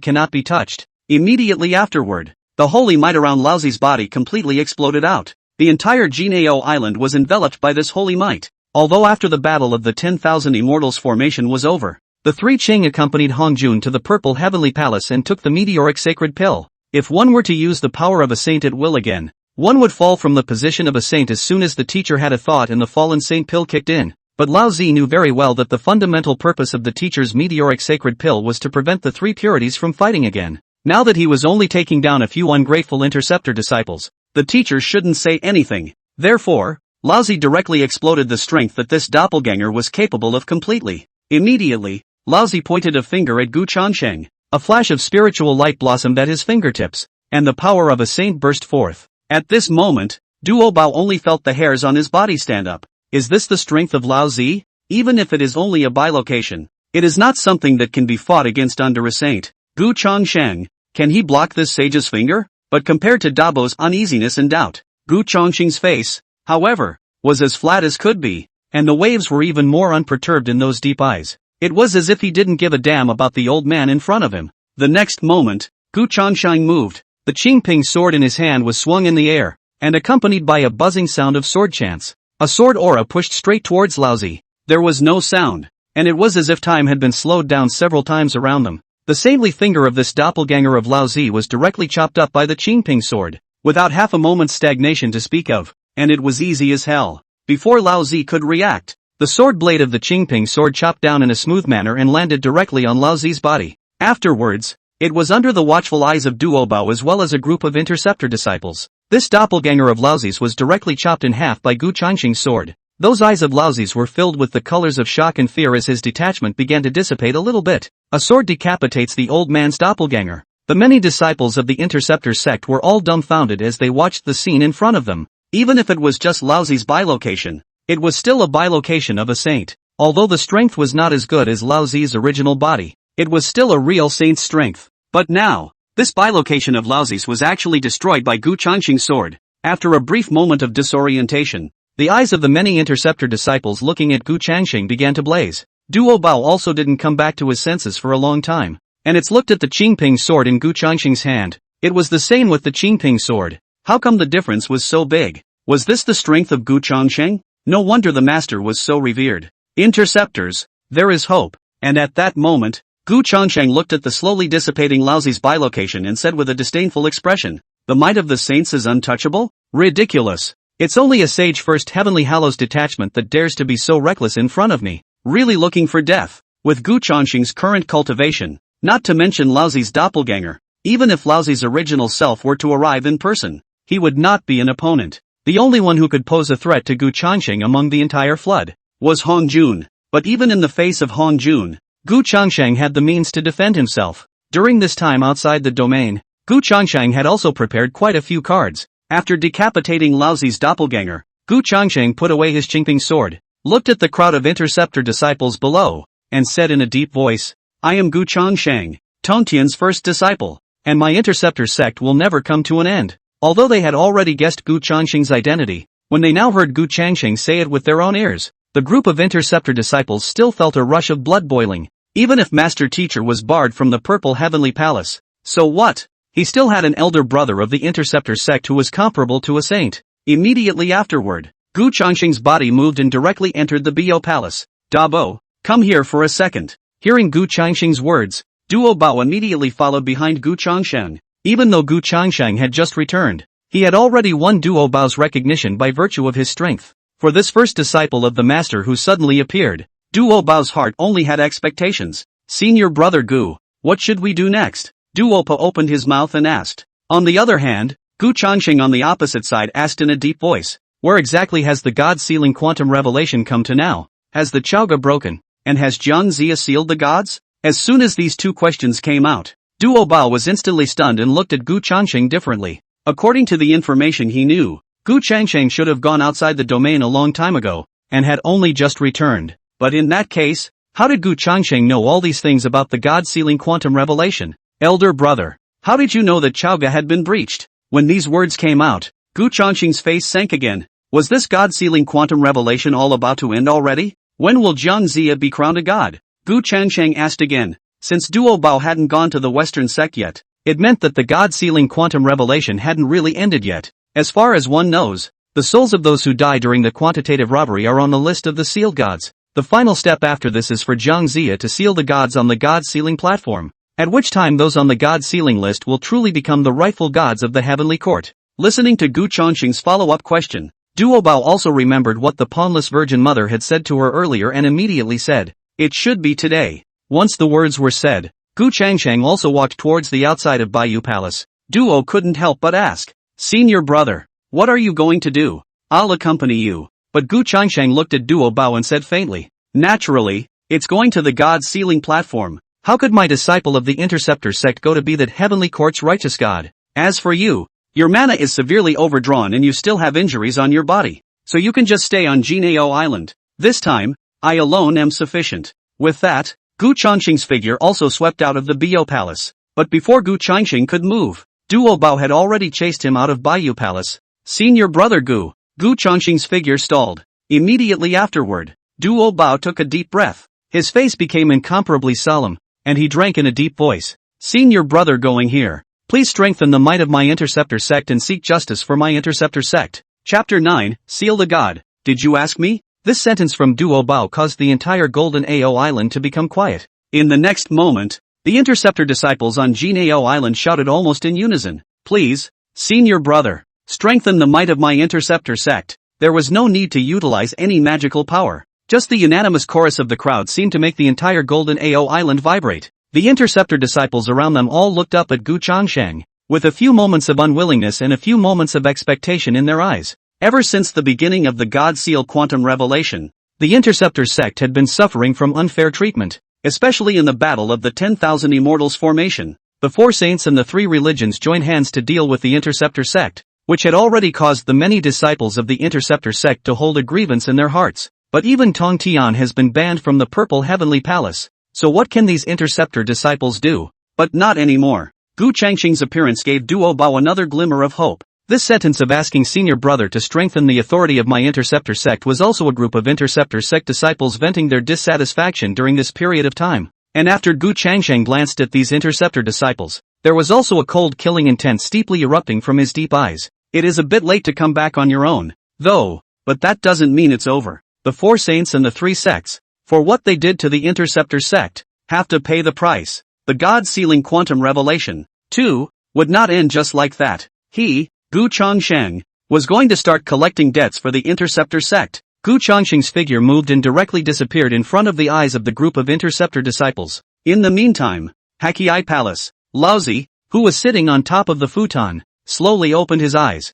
[SPEAKER 1] cannot be touched. Immediately afterward, the holy might around Lao Zi's body completely exploded out. The entire Juejiao Island was enveloped by this holy might. Although after the battle of the 10,000 Immortals formation was over, the three Qing accompanied Hongjun to the Purple Heavenly Palace and took the meteoric sacred pill. If one were to use the power of a saint at will again, one would fall from the position of a saint as soon as the teacher had a thought and the fallen saint pill kicked in. But Lao Zi knew very well that the fundamental purpose of the teacher's meteoric sacred pill was to prevent the three purities from fighting again. Now that he was only taking down a few ungrateful Interceptor disciples, the teacher shouldn't say anything. Therefore, Lao Zi directly exploded the strength that this doppelganger was capable of completely. Immediately, Lao Zi pointed a finger at Gu Changxing. A flash of spiritual light blossomed at his fingertips, and the power of a saint burst forth. At this moment, Duo Bao only felt the hairs on his body stand up. Is this the strength of Lao Zi? Even if it is only a bilocation, it is not something that can be fought against under a saint. Gu Changxing, can he block this sage's finger? But compared to Dabo's uneasiness and doubt, Gu Changxing's face, however, was as flat as could be, and the waves were even more unperturbed in those deep eyes. It was as if he didn't give a damn about the old man in front of him. The next moment, Gu Changxing moved. The Qingping sword in his hand was swung in the air, and accompanied by a buzzing sound of sword chants. A sword aura pushed straight towards Lao Zi. There was no sound, and it was as if time had been slowed down several times around them. The saintly finger of this doppelganger of Lao Zi was directly chopped up by the Qingping sword, without half a moment's stagnation to speak of, and it was easy as hell. Before Lao Zi could react, the sword blade of the Qingping sword chopped down in a smooth manner and landed directly on Lao Zi's body. Afterwards, it was under the watchful eyes of Duo Bao as well as a group of Interceptor disciples. This doppelganger of Lao Zi's was directly chopped in half by Gu Changxing's sword. Those eyes of Lao Zi's were filled with the colors of shock and fear as his detachment began to dissipate a little bit. A sword decapitates the old man's doppelganger. The many disciples of the Interceptor sect were all dumbfounded as they watched the scene in front of them. Even if it was just Lao Zi's bilocation, it was still a bilocation of a saint. Although the strength was not as good as Lao Zi's original body, it was still a real saint's strength. But now, this bilocation of Lao Zi's was actually destroyed by Gu Changxing's sword. After a brief moment of disorientation, the eyes of the many Interceptor disciples looking at Gu Changxing began to blaze. Duo Bao also didn't come back to his senses for a long time. And it's looked at the Qingping sword in Gu Changxing's hand. It was the same with the Qingping sword. How come the difference was so big? Was this the strength of Gu Changxing? No wonder the master was so revered. Interceptors, there is hope. And at that moment, Gu Changxing looked at the slowly dissipating Laozi's bilocation and said with a disdainful expression, "The might of the saints is untouchable? Ridiculous. It's only a sage first heavenly hallows detachment that dares to be so reckless in front of me. Really looking for death." With Gu Changxing's current cultivation, not to mention Laozi's doppelganger, even if Laozi's original self were to arrive in person, he would not be an opponent. The only one who could pose a threat to Gu Changxing among the entire flood was Hong Jun. But even in the face of Hong Jun, Gu Changxing had the means to defend himself. During this time outside the domain, Gu Changxing had also prepared quite a few cards. After decapitating Laozi's doppelganger, Gu Changxing put away his Qingping sword, looked at the crowd of interceptor disciples below, and said in a deep voice, "I am Gu Changxing, Tongtian's first disciple, and my interceptor sect will never come to an end." Although they had already guessed Gu Changxing's identity, when they now heard Gu Changxing say it with their own ears, the group of interceptor disciples still felt a rush of blood boiling. Even if Master Teacher was barred from the Purple Heavenly Palace, so what? He still had an elder brother of the interceptor sect who was comparable to a saint. Immediately afterward, Gu Changxing's body moved and directly entered the Bo Palace. "Dabo, come here for a second." Hearing Gu Changxing's words, Duo Bao immediately followed behind Gu Changxing. Even though Gu Changxing had just returned, he had already won Duo Bao's recognition by virtue of his strength. For this first disciple of the master who suddenly appeared, Duo Bao's heart only had expectations. "Senior brother Gu, what should we do next?" Duo Bao opened his mouth and asked. On the other hand, Gu Changxing on the opposite side asked in a deep voice, "Where exactly has the God-sealing quantum revelation come to now? Has the Chaoga broken? And has Jiang Zia sealed the gods?" As soon as these two questions came out, Duo Bao was instantly stunned and looked at Gu Changxing differently. According to the information he knew, Gu Changxing should have gone outside the domain a long time ago, and had only just returned. But in that case, how did Gu Changxing know all these things about the God-sealing quantum revelation? "Elder brother, how did you know that Chaoga had been breached?" When these words came out, Gu Changxing's face sank again. Was this God-sealing quantum revelation all about to end already? When will Jiang Zia be crowned a god? Gu Changxing asked again. Since Duo Bao hadn't gone to the Western sect yet, it meant that the God-sealing quantum revelation hadn't really ended yet. As far as one knows, the souls of those who die during the quantitative robbery are on the list of the sealed gods. The final step after this is for Jiang Zia to seal the gods on the God-sealing platform, at which time those on the God-sealing list will truly become the rightful gods of the heavenly court. Listening to Gu Changxing's follow-up question, Duo Bao also remembered what the pawnless Virgin Mother had said to her earlier and immediately said, "It should be today." Once the words were said, Gu Changxing also walked towards the outside of Baiyu Palace. Duo couldn't help but ask, "Senior brother, what are you going to do?" "I'll accompany you." But Gu Changxing looked at Duo Bao and said faintly, "Naturally, it's going to the God-sealing platform. How could my disciple of the Interceptor sect go to be that heavenly court's righteous god? As for you, your mana is severely overdrawn and you still have injuries on your body, so you can just stay on Juejiao Island. This time, I alone am sufficient." With that, Gu Changxing's figure also swept out of the Bo Palace. But before Gu Changxing could move, Duo Bao had already chased him out of Baiyu Palace. "Senior brother Gu." Gu Changxing's figure stalled. Immediately afterward, Duo Bao took a deep breath. His face became incomparably solemn, and he drank in a deep voice. "Senior brother going here. Please strengthen the might of my Interceptor sect and seek justice for my Interceptor sect." Chapter 9, Seal the God. "Did you ask me?" This sentence from Duo Bao caused the entire Golden Ao Island to become quiet. In the next moment, the Interceptor disciples on Juejiao Island shouted almost in unison, "Please, senior brother, strengthen the might of my Interceptor sect." There was no need to utilize any magical power. Just the unanimous chorus of the crowd seemed to make the entire Golden Ao Island vibrate. The Interceptor disciples around them all looked up at Gu Changxing, with a few moments of unwillingness and a few moments of expectation in their eyes. Ever since the beginning of the God Seal quantum revelation, the Interceptor sect had been suffering from unfair treatment, especially in the battle of the 10,000 Immortals Formation. The four saints and the three religions joined hands to deal with the Interceptor sect, which had already caused the many disciples of the Interceptor sect to hold a grievance in their hearts. But even Tong Tian has been banned from the Purple Heavenly Palace. So what can these Interceptor disciples do? But not anymore. Gu Changxing's appearance gave Duo Bao another glimmer of hope. This sentence of asking senior brother to strengthen the authority of my interceptor sect was also a group of interceptor sect disciples venting their dissatisfaction during this period of time. And after Gu Changsheng glanced at these interceptor disciples, there was also a cold killing intent steeply erupting from his deep eyes. It is a bit late to come back on your own, though, but that doesn't mean it's over. The 4 saints and the 3 sects, for what they did to the interceptor sect, have to pay the price. The God-sealing quantum revelation, too, would not end just like that. He, Gu Changsheng, was going to start collecting debts for the interceptor sect. Gu Changsheng's figure moved and directly disappeared in front of the eyes of the group of interceptor disciples. In the meantime, Hakiai Palace, Laozi, who was sitting on top of the futon, slowly opened his eyes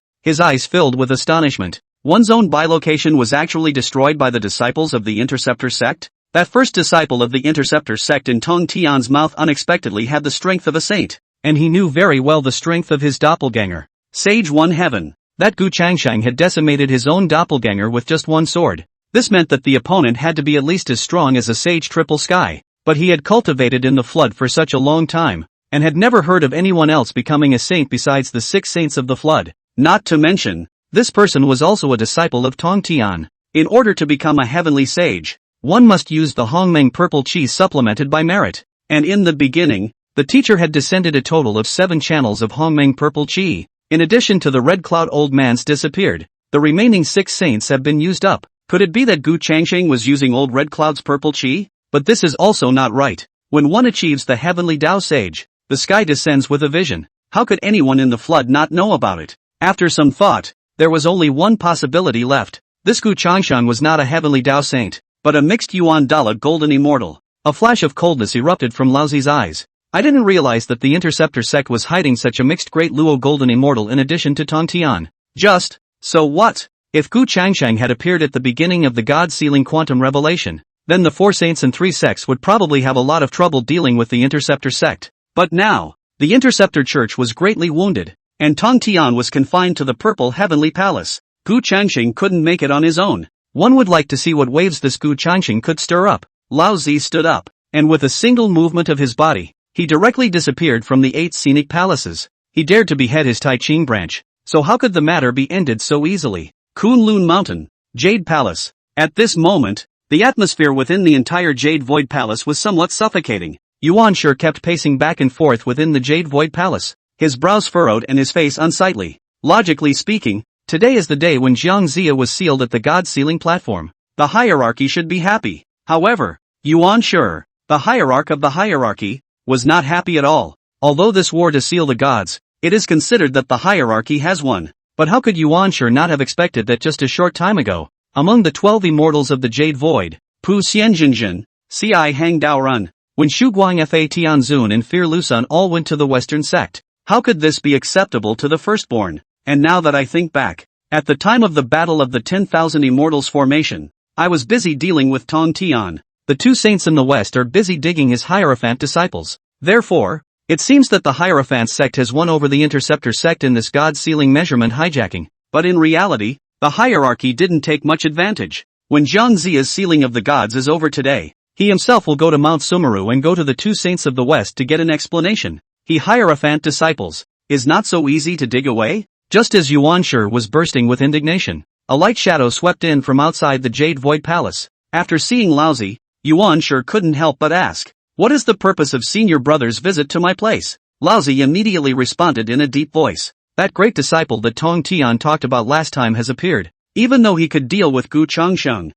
[SPEAKER 1] filled with astonishment. One's own bilocation was actually destroyed by the disciples of the interceptor sect? That first disciple of the interceptor sect in Tong Tian's mouth unexpectedly had the strength of a saint, and he knew very well the strength of his doppelganger. Sage 1 Heaven. That Gu Changsheng had decimated his own doppelganger with just one sword. This meant that the opponent had to be at least as strong as a Sage Triple Sky, but he had cultivated in the flood for such a long time, and had never heard of anyone else becoming a saint besides the 6 saints of the flood. Not to mention, this person was also a disciple of Tong Tian. In order to become a heavenly sage, one must use the Hongmeng purple chi supplemented by merit. And in the beginning, the teacher had descended a total of 7 channels of Hongmeng purple chi. In addition to the Red Cloud Old Man's disappeared, the remaining 6 saints have been used up. Could it be that Gu Changsheng was using Old Red Cloud's purple chi? But this is also not right. When one achieves the heavenly Tao Sage, the sky descends with a vision. How could anyone in the flood not know about it? After some thought, there was only one possibility left. This Gu Changsheng was not a heavenly Tao saint, but a mixed Yuan Dala golden immortal. A flash of coldness erupted from Laozi's eyes. I didn't realize that the interceptor sect was hiding such a mixed great Luo golden immortal in addition to Tong Tian. Just, so what? If Gu Changsheng had appeared at the beginning of the God-sealing quantum revelation, then the 4 saints and 3 sects would probably have a lot of trouble dealing with the interceptor sect. But now, the interceptor church was greatly wounded, and Tong Tian was confined to the purple heavenly palace. Gu Changsheng couldn't make it on his own. One would like to see what waves this Gu Changsheng could stir up. Laozi stood up, and with a single movement of his body, he directly disappeared from the 8 scenic palaces. He dared to behead his Tai Ching branch, so how could the matter be ended so easily? Kunlun Mountain, Jade Palace. At this moment, the atmosphere within the entire Jade Void Palace was somewhat suffocating. Yuan Shi kept pacing back and forth within the Jade Void Palace, his brows furrowed and his face unsightly. Logically speaking, today is the day when Jiang Zia was sealed at the God-sealing platform. The hierarchy should be happy. However, Yuan Shi, the hierarch of the hierarchy, was not happy at all. Although this war to seal the gods, it is considered that the hierarchy has won. But how could Yuan Shi not have expected that just a short time ago? Among the 12 immortals of the Jade Void, Pu Xianjinjin, Ci Hang Daorun, when Shu Guang Fa Tianzun and Fear Lusun all went to the Western sect, how could this be acceptable to the firstborn? And now that I think back, at the time of the battle of the 10,000 immortals formation, I was busy dealing with Tong Tian. The 2 saints in the west are busy digging his Hierophant disciples. Therefore, it seems that the Hierophant sect has won over the interceptor sect in this God-sealing measurement hijacking. But in reality, the hierarchy didn't take much advantage. When Jiang Zia's sealing of the gods is over today, he himself will go to Mount Sumeru and go to the 2 saints of the west to get an explanation. He Hierophant disciples is not so easy to dig away? Just as Yuan Shi was bursting with indignation, a light shadow swept in from outside the Jade Void Palace. After seeing Laozi, Yuan Shi couldn't help but ask, "What is the purpose of senior brother's visit to my place?" Laozi immediately responded in a deep voice, "That great disciple that Tong Tian talked about last time has appeared." Even though he could deal with Gu Changsheng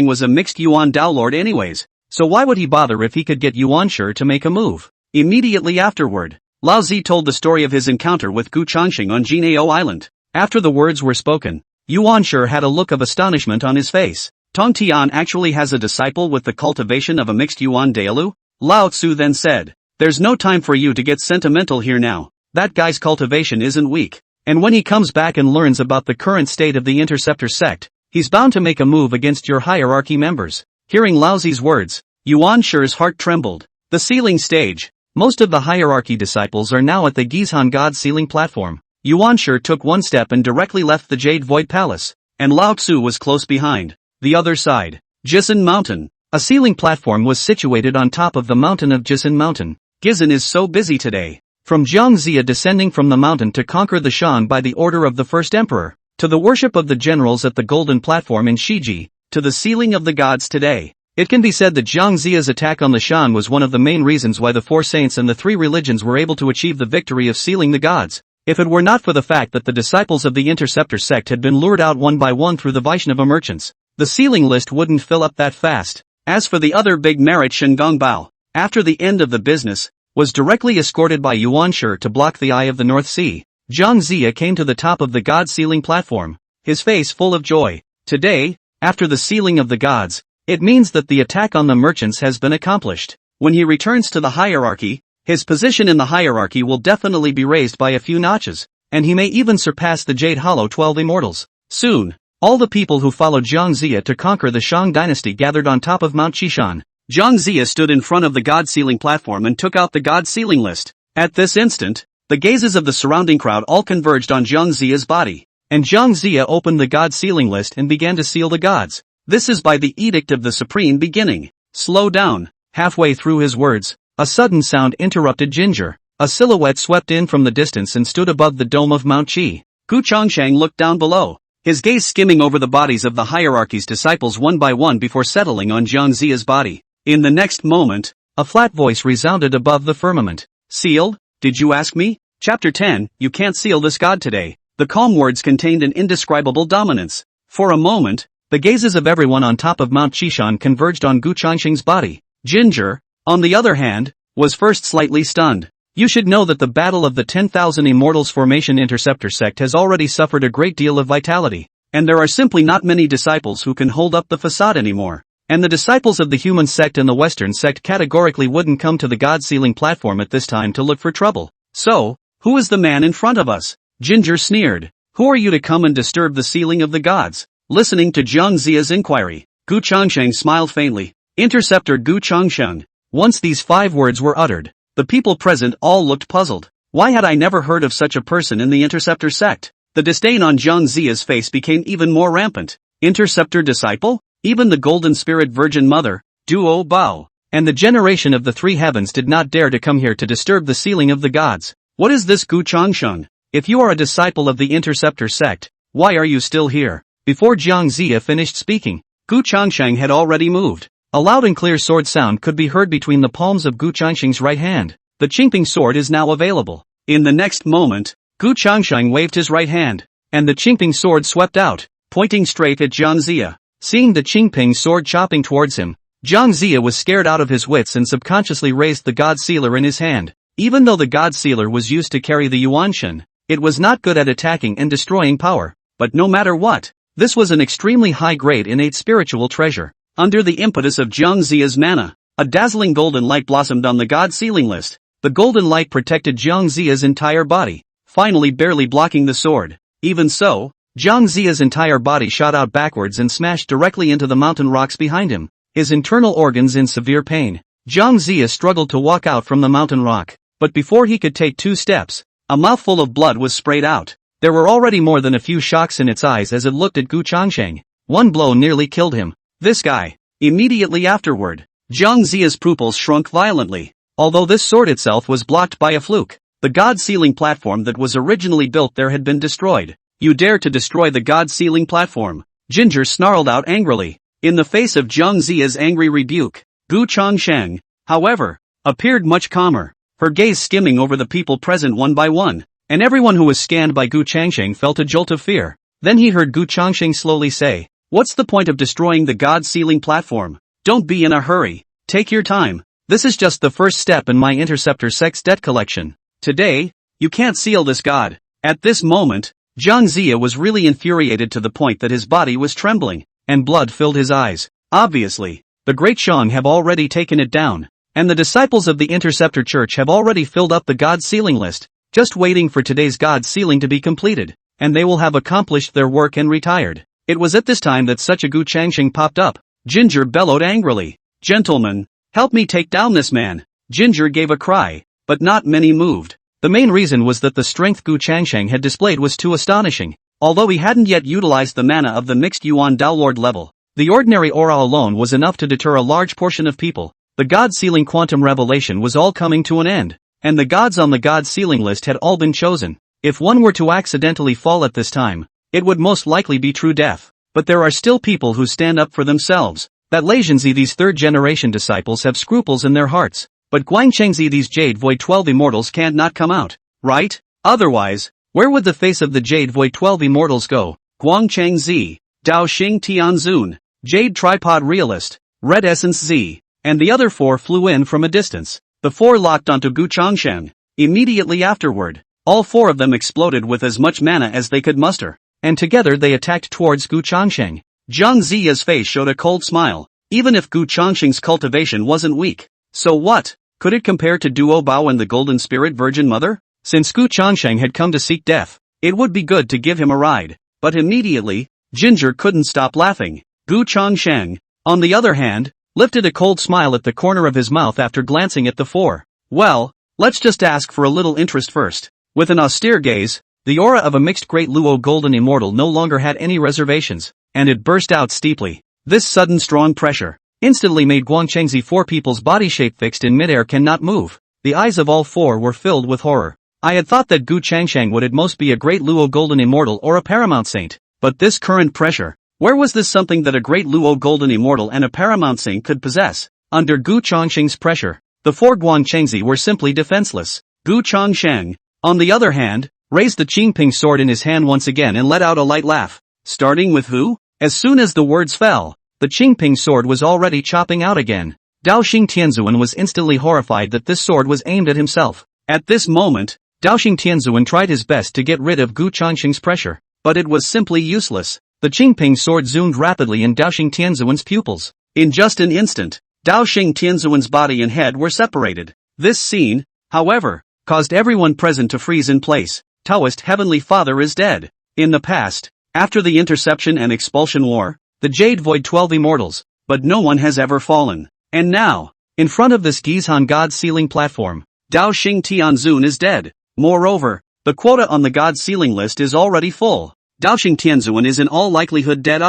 [SPEAKER 1] was a mixed Yuan Dao Lord anyways, so why would he bother if he could get Yuan Shi to make a move? Immediately afterward, Laozi told the story of his encounter with Gu Changsheng on Jinao Island. After the words were spoken, Yuan Shi had a look of astonishment on his face. Tong Tian actually has a disciple with the cultivation of a mixed Yuan Daolu? Lao Tzu then said, "There's no time for you to get sentimental here now. That guy's cultivation isn't weak. And when he comes back and learns about the current state of the interceptor sect, he's bound to make a move against your hierarchy members." Hearing Laozi's words, Yuan Shi's heart trembled. The sealing stage. Most of the hierarchy disciples are now at the Gizhan God sealing platform. Yuan Shi took one step and directly left the Jade Void Palace, and Lao Tzu was close behind. The other side, Jisan Mountain. A sealing platform was situated on top of the mountain of Jisan Mountain. Gizhan is so busy today. From Jiangxia descending from the mountain to conquer the Shan by the order of the first emperor, to the worship of the generals at the golden platform in Shiji, to the sealing of the gods today. It can be said that Jiangxia's attack on the Shan was one of the main reasons why the four saints and the three religions were able to achieve the victory of sealing the gods. If it were not for the fact that the disciples of the Interceptor sect had been lured out one by one through the Vaishnava merchants, the sealing list wouldn't fill up that fast. As for the other big merit, Shen Gongbao, after the end of the business, was directly escorted by Yuan Shi to block the eye of the North Sea. Jiangxia came to the top of the god sealing platform, his face full of joy. Today, after the sealing of the gods, it means that the attack on the merchants has been accomplished. When he returns to the hierarchy, his position in the hierarchy will definitely be raised by a few notches, and he may even surpass the Jade Hollow 12 immortals. Soon, all the people who followed Jiangxia to conquer the Shang dynasty gathered on top of Mount Qishan. Jiangxia stood in front of the god sealing platform and took out the god sealing list. At this instant, the gazes of the surrounding crowd all converged on Jiangxia's body, and Jiangxia opened the god sealing list and began to seal the gods. This is by the edict of the supreme beginning. Slow down. Halfway through his words, a sudden sound interrupted Ginger. A silhouette swept in from the distance and stood above the dome of Mount Qi. Gu Changsheng looked down below, his gaze skimming over the bodies of the hierarchy's disciples one by one before settling on Jiangxia's body. In the next moment, a flat voice resounded above the firmament. Sealed? Did you ask me? Chapter 10, You can't seal this god today. The calm words contained an indescribable dominance. For a moment, the gazes of everyone on top of Mount Qishan converged on Gu Changsheng's body. Ginger, on the other hand, was first slightly stunned. You should know that the battle of the 10,000 Immortals Formation Interceptor sect has already suffered a great deal of vitality, and there are simply not many disciples who can hold up the facade anymore. And the disciples of the human sect and the Western sect categorically wouldn't come to the god-sealing platform at this time to look for trouble. So, who is the man in front of us? Ginger sneered. Who are you to come and disturb the sealing of the gods? Listening to Jiangxia's inquiry, Gu Changsheng smiled faintly. Interceptor Gu Changsheng. Once these 5 words were uttered, the people present all looked puzzled. Why had I never heard of such a person in the Interceptor sect? The disdain on Jiangxia's face became even more rampant. Interceptor disciple? Even the Golden Spirit Virgin Mother, Duo Bao, and the generation of the 3 heavens did not dare to come here to disturb the sealing of the gods. What is this Gu Changsheng? If you are a disciple of the Interceptor sect, why are you still here? Before Jiangxia finished speaking, Gu Changsheng had already moved. A loud and clear sword sound could be heard between the palms of Gu Changsheng's right hand. The Qingping sword is now available. In the next moment, Gu Changsheng waved his right hand, and the Qingping sword swept out, pointing straight at Jiangxia. Seeing the Qingping sword chopping towards him, Jiangxia was scared out of his wits and subconsciously raised the God Sealer in his hand. Even though the God Sealer was used to carry the Yuanshan, it was not good at attacking and destroying power. But no matter what, this was an extremely high-grade innate spiritual treasure. Under the impetus of Jiangxia's mana, a dazzling golden light blossomed on the god sealing list. The golden light protected Jiangxia's entire body, finally barely blocking the sword. Even so, Jiangxia's entire body shot out backwards and smashed directly into the mountain rocks behind him, his internal organs in severe pain. Jiangxia struggled to walk out from the mountain rock, but before he could take 2 steps, a mouthful of blood was sprayed out. There were already more than a few shocks in its eyes as it looked at Gu Changsheng. One blow nearly killed him. This guy. Immediately afterward, Jiangxia's pupils shrunk violently. Although this sword itself was blocked by a fluke, the god-sealing platform that was originally built there had been destroyed. You dare to destroy the god-sealing platform? Ginger snarled out angrily. In the face of Jiangxia's angry rebuke, Gu Changsheng, however, appeared much calmer, her gaze skimming over the people present one by one, and everyone who was scanned by Gu Changsheng felt a jolt of fear. Then he heard Gu Changsheng slowly say, "What's the point of destroying the god-sealing platform? Don't be in a hurry. Take your time. This is just the first step in my Interceptor sect's debt collection. Today, you can't seal this god." At this moment, Jiangxia was really infuriated to the point that his body was trembling, and blood filled his eyes. Obviously, the Great Shang have already taken it down, and the disciples of the Interceptor Church have already filled up the god sealing list, just waiting for today's god sealing to be completed, and they will have accomplished their work and retired. It was at this time that such a Gu Changsheng popped up. Ginger bellowed angrily. "Gentlemen, help me take down this man." Ginger gave a cry, but not many moved. The main reason was that the strength Gu Changsheng had displayed was too astonishing. Although he hadn't yet utilized the mana of the mixed Yuan Daolord level, the ordinary aura alone was enough to deter a large portion of people. The god-sealing quantum revelation was all coming to an end. and the gods on the god ceiling list had all been chosen. If one were to accidentally fall at this time, it would most likely be true death. But there are still people who stand up for themselves. That Lajianzi, these third-generation disciples have scruples in their hearts. But Guangchengzi, these Jade Void 12 immortals can't not come out, right? Otherwise, where would the face of the Jade Void 12 immortals go? Guangchengzi, Dao Xing Tianzun, Jade Tripod Realist, Red Essence Z, and the other four flew in from a distance. The four locked onto Gu Changsheng. Immediately afterward, all four of them exploded with as much mana as they could muster, and together they attacked towards Gu Changsheng. Zhang Ziya's face showed a cold smile. Even if Gu Changsheng's cultivation wasn't weak, so what? Could it compare to Duo Bao and the Golden Spirit Virgin Mother? Since Gu Changsheng had come to seek death, it would be good to give him a ride. But immediately, Ginger couldn't stop laughing. Gu Changsheng, on the other hand, lifted a cold smile at the corner of his mouth after glancing at the four. Well, let's just ask for a little interest first. With an austere gaze, the aura of a mixed Great Luo Golden Immortal no longer had any reservations, and it burst out steeply. This sudden strong pressure instantly made Guangchengzi four people's body shape fixed in midair cannot move. The eyes of all four were filled with horror. I had thought that Gu Changsheng would at most be a Great Luo Golden Immortal or a Paramount Saint, but this current pressure, where was this something that a Great Luo Golden Immortal and a Paramount Saint could possess? Under Gu Changsheng's pressure, the four Guangchengzi were simply defenseless. Gu Changsheng, on the other hand, raised the Qingping sword in his hand once again and let out a light laugh. Starting with who? As soon as the words fell, the Qingping sword was already chopping out again. Dao Xing Tianzuan was instantly horrified that this sword was aimed at himself. At this moment, Dao Xing Tianzuan tried his best to get rid of Gu Changsheng's pressure, but it was simply useless. The Qingping sword zoomed rapidly in Dao Xing Tianzuan's pupils. In just an instant, Dao Xing Tianzuan's body and head were separated. This scene, however, caused everyone present to freeze in place. Taoist Heavenly Father is dead. In the past, after the Interception and Expulsion War, the Jade Void 12 immortals, but no one has ever fallen. And now, in front of this Gizhan God ceiling platform, Dao Xing Tianzun is dead. Moreover, the quota on the God ceiling list is already full. Dao Xing Tianzuan is in all likelihood dead.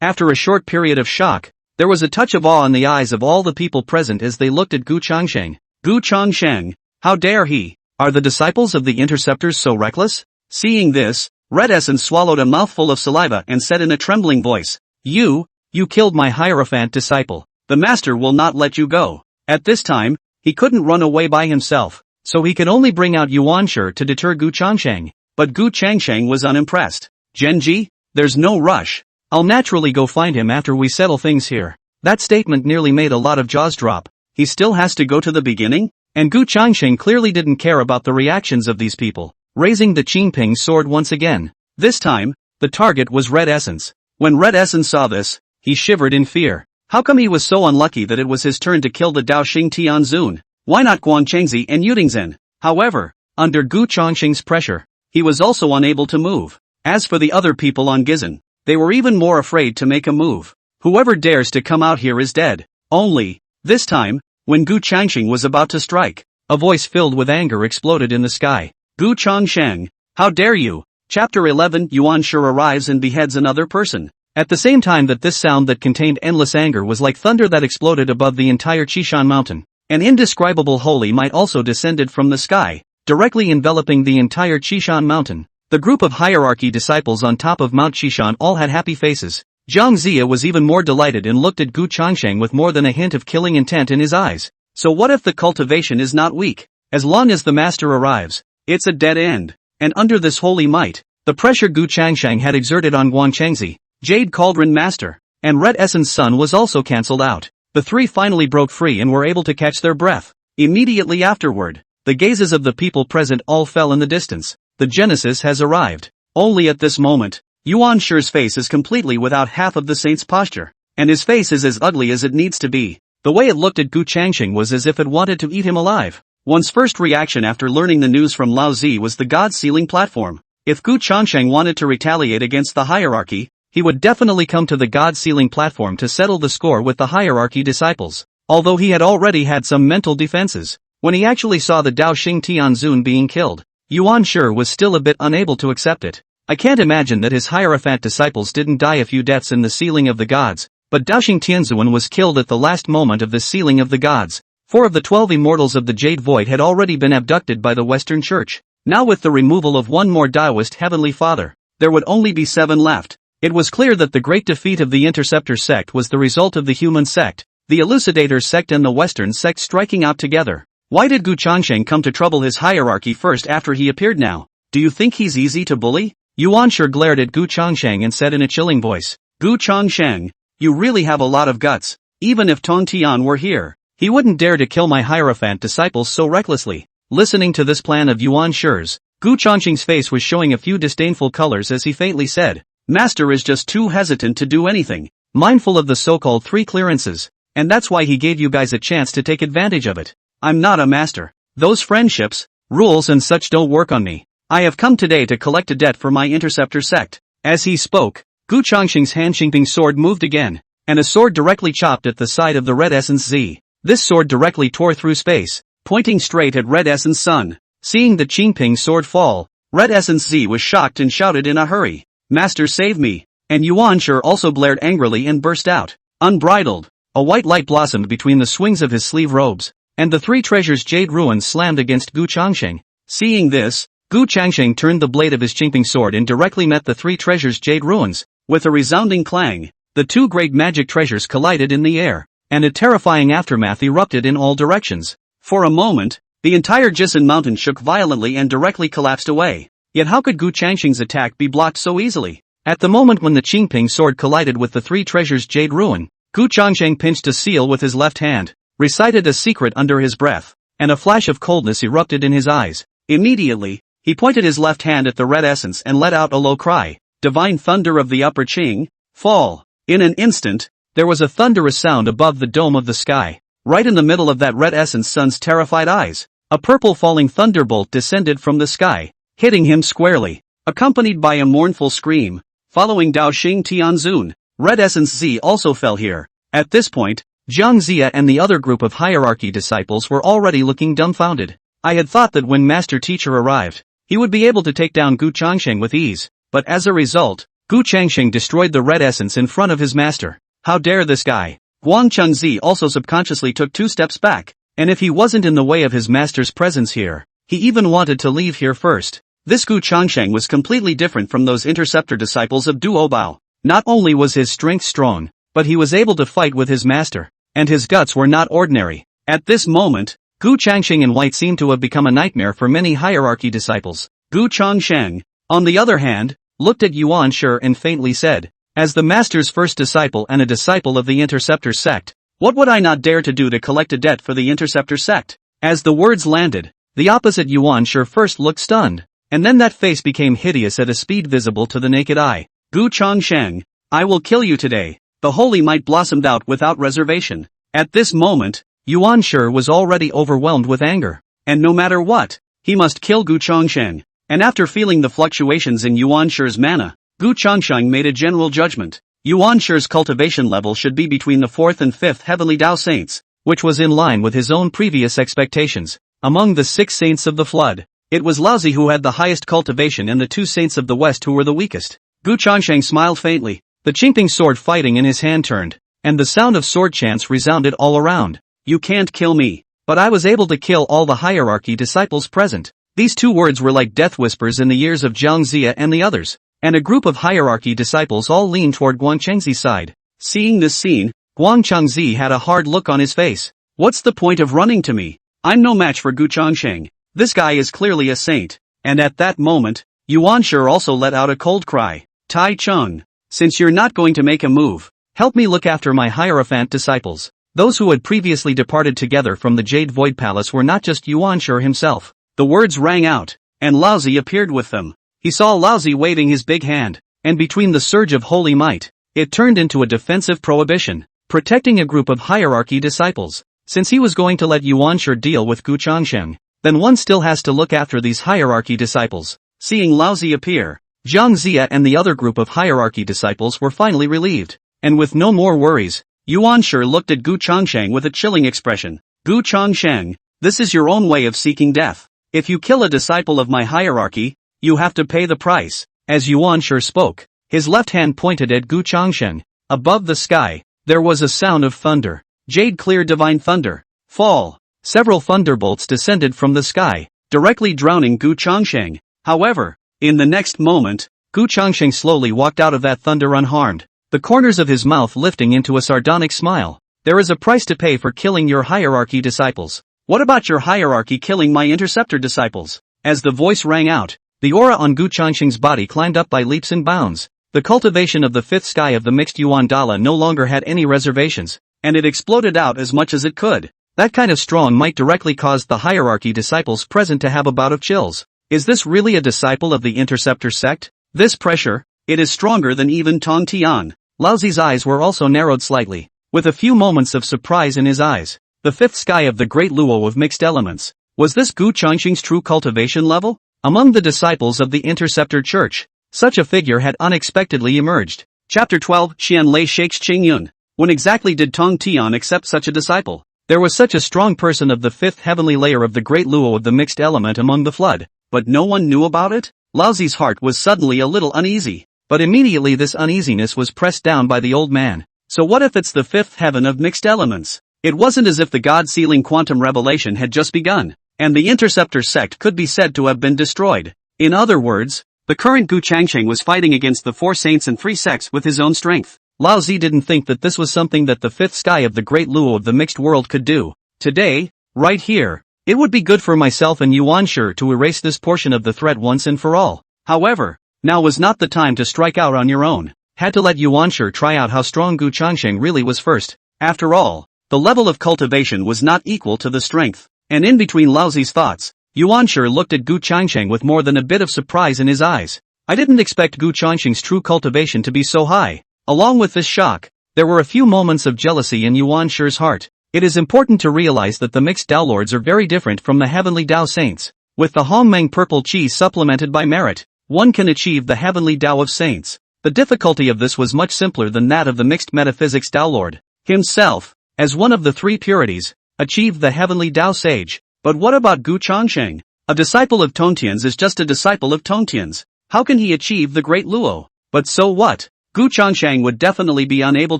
[SPEAKER 1] After a short period of shock, there was a touch of awe in the eyes of all the people present as they looked at Gu Changsheng. Gu Changsheng, how dare he? Are the disciples of the Interceptors so reckless? Seeing this, Red Essence swallowed a mouthful of saliva and said in a trembling voice, You killed my Hierophant disciple. The master will not let you go. At this time, he couldn't run away by himself, so he could only bring out Yuanshi to deter Gu Changsheng. But Gu Changsheng was unimpressed. Genji, there's no rush. I'll naturally go find him after we settle things here. That statement nearly made a lot of jaws drop. He still has to go to the beginning? And Gu Changsheng clearly didn't care about the reactions of these people, raising the Qingping sword once again. This time, the target was Red Essence. When Red Essence saw this, he shivered in fear. How come he was so unlucky that it was his turn to kill the Dao Xing Tianzun? Why not Guangchengzi and Yudingzhen? However, under Gu Changsheng's pressure, he was also unable to move. As for the other people on Gizhan, they were even more afraid to make a move. Whoever dares to come out here is dead. Only, this time, when Gu Changsheng was about to strike, a voice filled with anger exploded in the sky. Gu Changsheng, how dare you? Chapter 11 Yuanshi arrives and beheads another person. At the same time that this sound that contained endless anger was like thunder that exploded above the entire Qishan mountain, an indescribable holy might also descended from the sky, directly enveloping the entire Qishan mountain. The group of hierarchy disciples on top of Mount Qishan all had happy faces. Zhang Ziya was even more delighted and looked at Gu Changsheng with more than a hint of killing intent in his eyes. So what if the cultivation is not weak? As long as the master arrives, it's a dead end. And under this holy might, the pressure Gu Changsheng had exerted on Guangchengzi, Jade Cauldron Master, and Red Essence Sun was also cancelled out. The three finally broke free and were able to catch their breath. Immediately afterward, the gazes of the people present all fell in the distance. The Genesis has arrived. Only at this moment, Yuan Shi's face is completely without half of the saint's posture, and his face is as ugly as it needs to be. The way it looked at Gu Changsheng was as if it wanted to eat him alive. One's first reaction after learning the news from Lao Zi was the God Ceiling platform. If Gu Changsheng wanted to retaliate against the hierarchy, he would definitely come to the God Ceiling platform to settle the score with the hierarchy disciples. Although he had already had some mental defenses, when he actually saw the Dao Xing Tianzun being killed, Yuan Shi was still a bit unable to accept it. I can't imagine that his Hierophant disciples didn't die a few deaths in the Sealing of the Gods, but Dao Xing Tianzuan was killed at the last moment of the Sealing of the Gods. 4 of the 12 immortals of the Jade Void had already been abducted by the Western Church. Now with the removal of one more Taoist Heavenly Father, there would only be 7 left. It was clear that the great defeat of the Interceptor sect was the result of the human sect, the Elucidator sect and the Western sect striking out together. Why did Gu Changsheng come to trouble his hierarchy first after he appeared now? Do you think he's easy to bully? Yuan Shi glared at Gu Changsheng and said in a chilling voice, Gu Changsheng, you really have a lot of guts. Even if Tong Tian were here, he wouldn't dare to kill my Hierophant disciples so recklessly. Listening to this plan of Yuan Shi's, Gu Changsheng's face was showing a few disdainful colors as he faintly said, Master is just too hesitant to do anything, mindful of the so-called 3 clearances, and that's why he gave you guys a chance to take advantage of it. I'm not a master. Those friendships, rules and such don't work on me. I have come today to collect a debt for my Interceptor sect. As he spoke, Gu Changsheng's hand-shaping sword moved again, and a sword directly chopped at the side of the Red Essence Z. This sword directly tore through space, pointing straight at Red Essence Sun. Seeing the Qingping sword fall, Red Essence Z was shocked and shouted in a hurry, Master save me, and Yuan Shi also blared angrily and burst out, unbridled. A white light blossomed between the swings of his sleeve robes, and the 3 treasures jade ruins slammed against Gu Changsheng. Seeing this, Gu Changsheng turned the blade of his Qingping sword and directly met the 3 treasures jade ruins. With a resounding clang, the 2 great magic treasures collided in the air, and a terrifying aftermath erupted in all directions. For a moment, the entire Jisun mountain shook violently and directly collapsed away. Yet how could Gu Changsheng's attack be blocked so easily? At the moment when the Qingping sword collided with the 3 treasures jade ruin, Gu Changsheng pinched a seal with his left hand, recited a secret under his breath, and a flash of coldness erupted in his eyes. Immediately, he pointed his left hand at the red essence and let out a low cry, Divine Thunder of the Upper Qing, fall. In an instant, there was a thunderous sound above the dome of the sky. Right in the middle of that red essence sun's terrified eyes, a purple falling thunderbolt descended from the sky, hitting him squarely, accompanied by a mournful scream. Following Dao Xing Tianzun, Red Essence Z also fell here. At this point, Jiang Zia and the other group of hierarchy disciples were already looking dumbfounded. I had thought that when Master Teacher arrived, he would be able to take down Gu Changsheng with ease, but as a result, Gu Changsheng destroyed the red essence in front of his master. How dare this guy? Guang Chengzi also subconsciously took 2 steps back, and if he wasn't in the way of his master's presence here, he even wanted to leave here first. This Gu Changsheng was completely different from those interceptor disciples of Duo Bao. Not only was his strength strong, but he was able to fight with his master, and his guts were not ordinary. At this moment, Gu Changsheng in white seemed to have become a nightmare for many hierarchy disciples. Gu Changsheng, on the other hand, looked at Yuan Shi and faintly said, as the master's first disciple and a disciple of the Interceptor sect, what would I not dare to do to collect a debt for the Interceptor sect? As the words landed, the opposite Yuan Shi first looked stunned, and then that face became hideous at a speed visible to the naked eye. Gu Changsheng, I will kill you today. The holy might blossomed out without reservation. At this moment, Yuan Shi was already overwhelmed with anger, and no matter what, he must kill Gu Changsheng. And after feeling the fluctuations in Yuan Shi's mana, Gu Changsheng made a general judgment. Yuan Shi's cultivation level should be between the 4th and 5th heavenly Dao saints, which was in line with his own previous expectations. Among the 6 saints of the flood, it was Laozi who had the highest cultivation and the 2 saints of the west who were the weakest. Gu Changsheng smiled faintly, the Qingping sword fighting in his hand turned, and the sound of sword chants resounded all around. You can't kill me, but I was able to kill all the hierarchy disciples present. These 2 words were like death whispers in the ears of Jiang Zia and the others, and a group of hierarchy disciples all leaned toward Guang Chengzi's side. Seeing this scene, Guang Chengzi had a hard look on his face. What's the point of running to me? I'm no match for Gu Changsheng. This guy is clearly a saint. And at that moment, Yuan Shi also let out a cold cry. Tai Chung, since you're not going to make a move, help me look after my Hierophant disciples. Those who had previously departed together from the Jade Void Palace were not just Yuan Shi himself. The words rang out, and Laozi appeared with them. He saw Laozi waving his big hand, and between the surge of holy might, it turned into a defensive prohibition, protecting a group of hierarchy disciples. Since he was going to let Yuan Shi deal with Gu Changsheng, then one still has to look after these hierarchy disciples. Seeing Laozi appear, Jiang Zia and the other group of hierarchy disciples were finally relieved, and with no more worries, Yuan Shi looked at Gu Changsheng with a chilling expression. Gu Changsheng, this is your own way of seeking death. If you kill a disciple of my hierarchy, you have to pay the price. As Yuan Shi spoke, his left hand pointed at Gu Changsheng. Above the sky, there was a sound of thunder. Jade clear divine thunder. Fall. several thunderbolts descended from the sky, directly drowning Gu Changsheng. However, in the next moment, Gu Changsheng slowly walked out of that thunder unharmed, the corners of his mouth lifting into a sardonic smile. There is a price to pay for killing your hierarchy disciples. What about your hierarchy killing my interceptor disciples? As the voice rang out, the aura on Gu Changsheng's body climbed up by leaps and bounds. The cultivation of the fifth sky of the mixed Yuan Dala no longer had any reservations, and it exploded out as much as it could. That kind of strong might directly caused the hierarchy disciples present to have a bout of chills. Is this really a disciple of the interceptor sect? This pressure, it is stronger than even Tong Tian. Laozi's eyes were also narrowed slightly, with a few moments of surprise in his eyes. The fifth sky of the great luo of mixed elements. Was this Gu Changsheng's true cultivation level? Among the disciples of the interceptor church, such a figure had unexpectedly emerged. Chapter 12, Xian Lei Shakes Qingyun. When exactly did Tong Tian accept such a disciple? There was such a strong person of the fifth heavenly layer of the great luo of the mixed element among the flood, but no one knew about it? Laozi's heart was suddenly a little uneasy, but immediately this uneasiness was pressed down by the old man. So what if it's the fifth heaven of mixed elements? It wasn't as if the God-sealing quantum revelation had just begun, and the interceptor sect could be said to have been destroyed. In other words, the current Gu Changsheng was fighting against the four saints and three sects with his own strength. Laozi didn't think that this was something that the fifth sky of the great luo of the mixed world could do. Today, right here, it would be good for myself and Yuan Shi to erase this portion of the threat once and for all. However, now was not the time to strike out on your own. Had to let Yuan Shi try out how strong Gu Changsheng really was first. After all, the level of cultivation was not equal to the strength. And in between Laozi's thoughts, Yuan Shi looked at Gu Changsheng with more than a bit of surprise in his eyes. I didn't expect Gu Changsheng's true cultivation to be so high. Along with this shock, there were a few moments of jealousy in Yuan Shi's heart. It is important to realize that the mixed Dao Lords are very different from the heavenly Dao Saints. With the Hongmeng purple qi supplemented by merit, one can achieve the heavenly Dao of Saints. The difficulty of this was much simpler than that of the mixed metaphysics Dao Lord himself, as one of the three purities, achieved the heavenly Dao Sage. But what about Gu Changsheng? A disciple of Tongtian's is just a disciple of Tongtian's. How can he achieve the great luo? But so what? Gu Changsheng would definitely be unable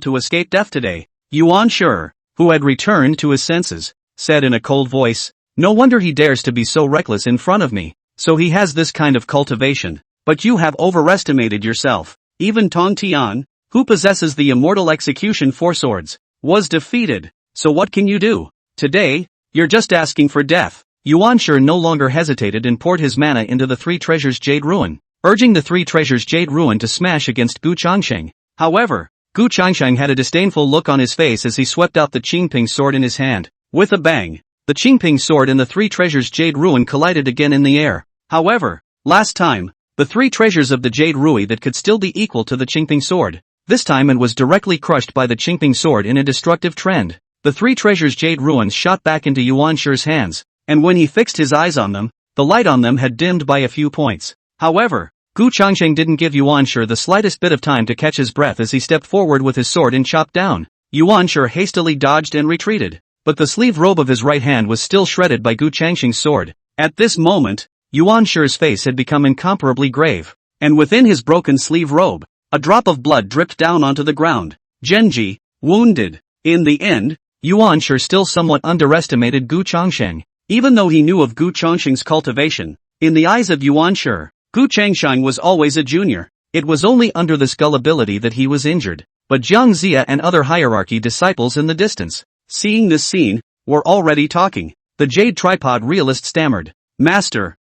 [SPEAKER 1] to escape death today. Yuan Shi, who had returned to his senses, said in a cold voice, no wonder he dares to be so reckless in front of me. So he has this kind of cultivation. But you have overestimated yourself. Even Tong Tian, who possesses the immortal execution four swords, was defeated. So what can you do? Today, you're just asking for death. Yuan Shi no longer hesitated and poured his mana into the three treasures Jade Ruin, urging the three treasures Jade Ruin to smash against Gu Changsheng. However, Gu Changsheng had a disdainful look on his face as he swept out the Qingping sword in his hand. With a bang, the Qingping sword and the three treasures Jade Ruin collided again in the air. However, last time, the three treasures of the Jade Rui that could still be equal to the Qingping sword. This time it was directly crushed by the Qingping sword in a destructive trend. The three treasures Jade Ruins shot back into Yuan Shi's hands, and when he fixed his eyes on them, the light on them had dimmed by a few points. However, Gu Changsheng didn't give Yuan Shi the slightest bit of time to catch his breath as he stepped forward with his sword and chopped down. Yuan Shi hastily dodged and retreated, but the sleeve robe of his right hand was still shredded by Gu Changsheng's sword. At this moment, Yuan Shi's face had become incomparably grave, and within his broken sleeve robe, a drop of blood dripped down onto the ground. Genji, wounded. In the end, Yuan Shi still somewhat underestimated Gu Changsheng. Even though he knew of Gu Changsheng's cultivation, in the eyes of Yuan Shi, Gu Changsheng was always a junior. It was only under this gullibility that he was injured. But Jiang Zia and other hierarchy disciples in the distance, seeing this scene, were already talking. The Jade Tripod realist stammered. Master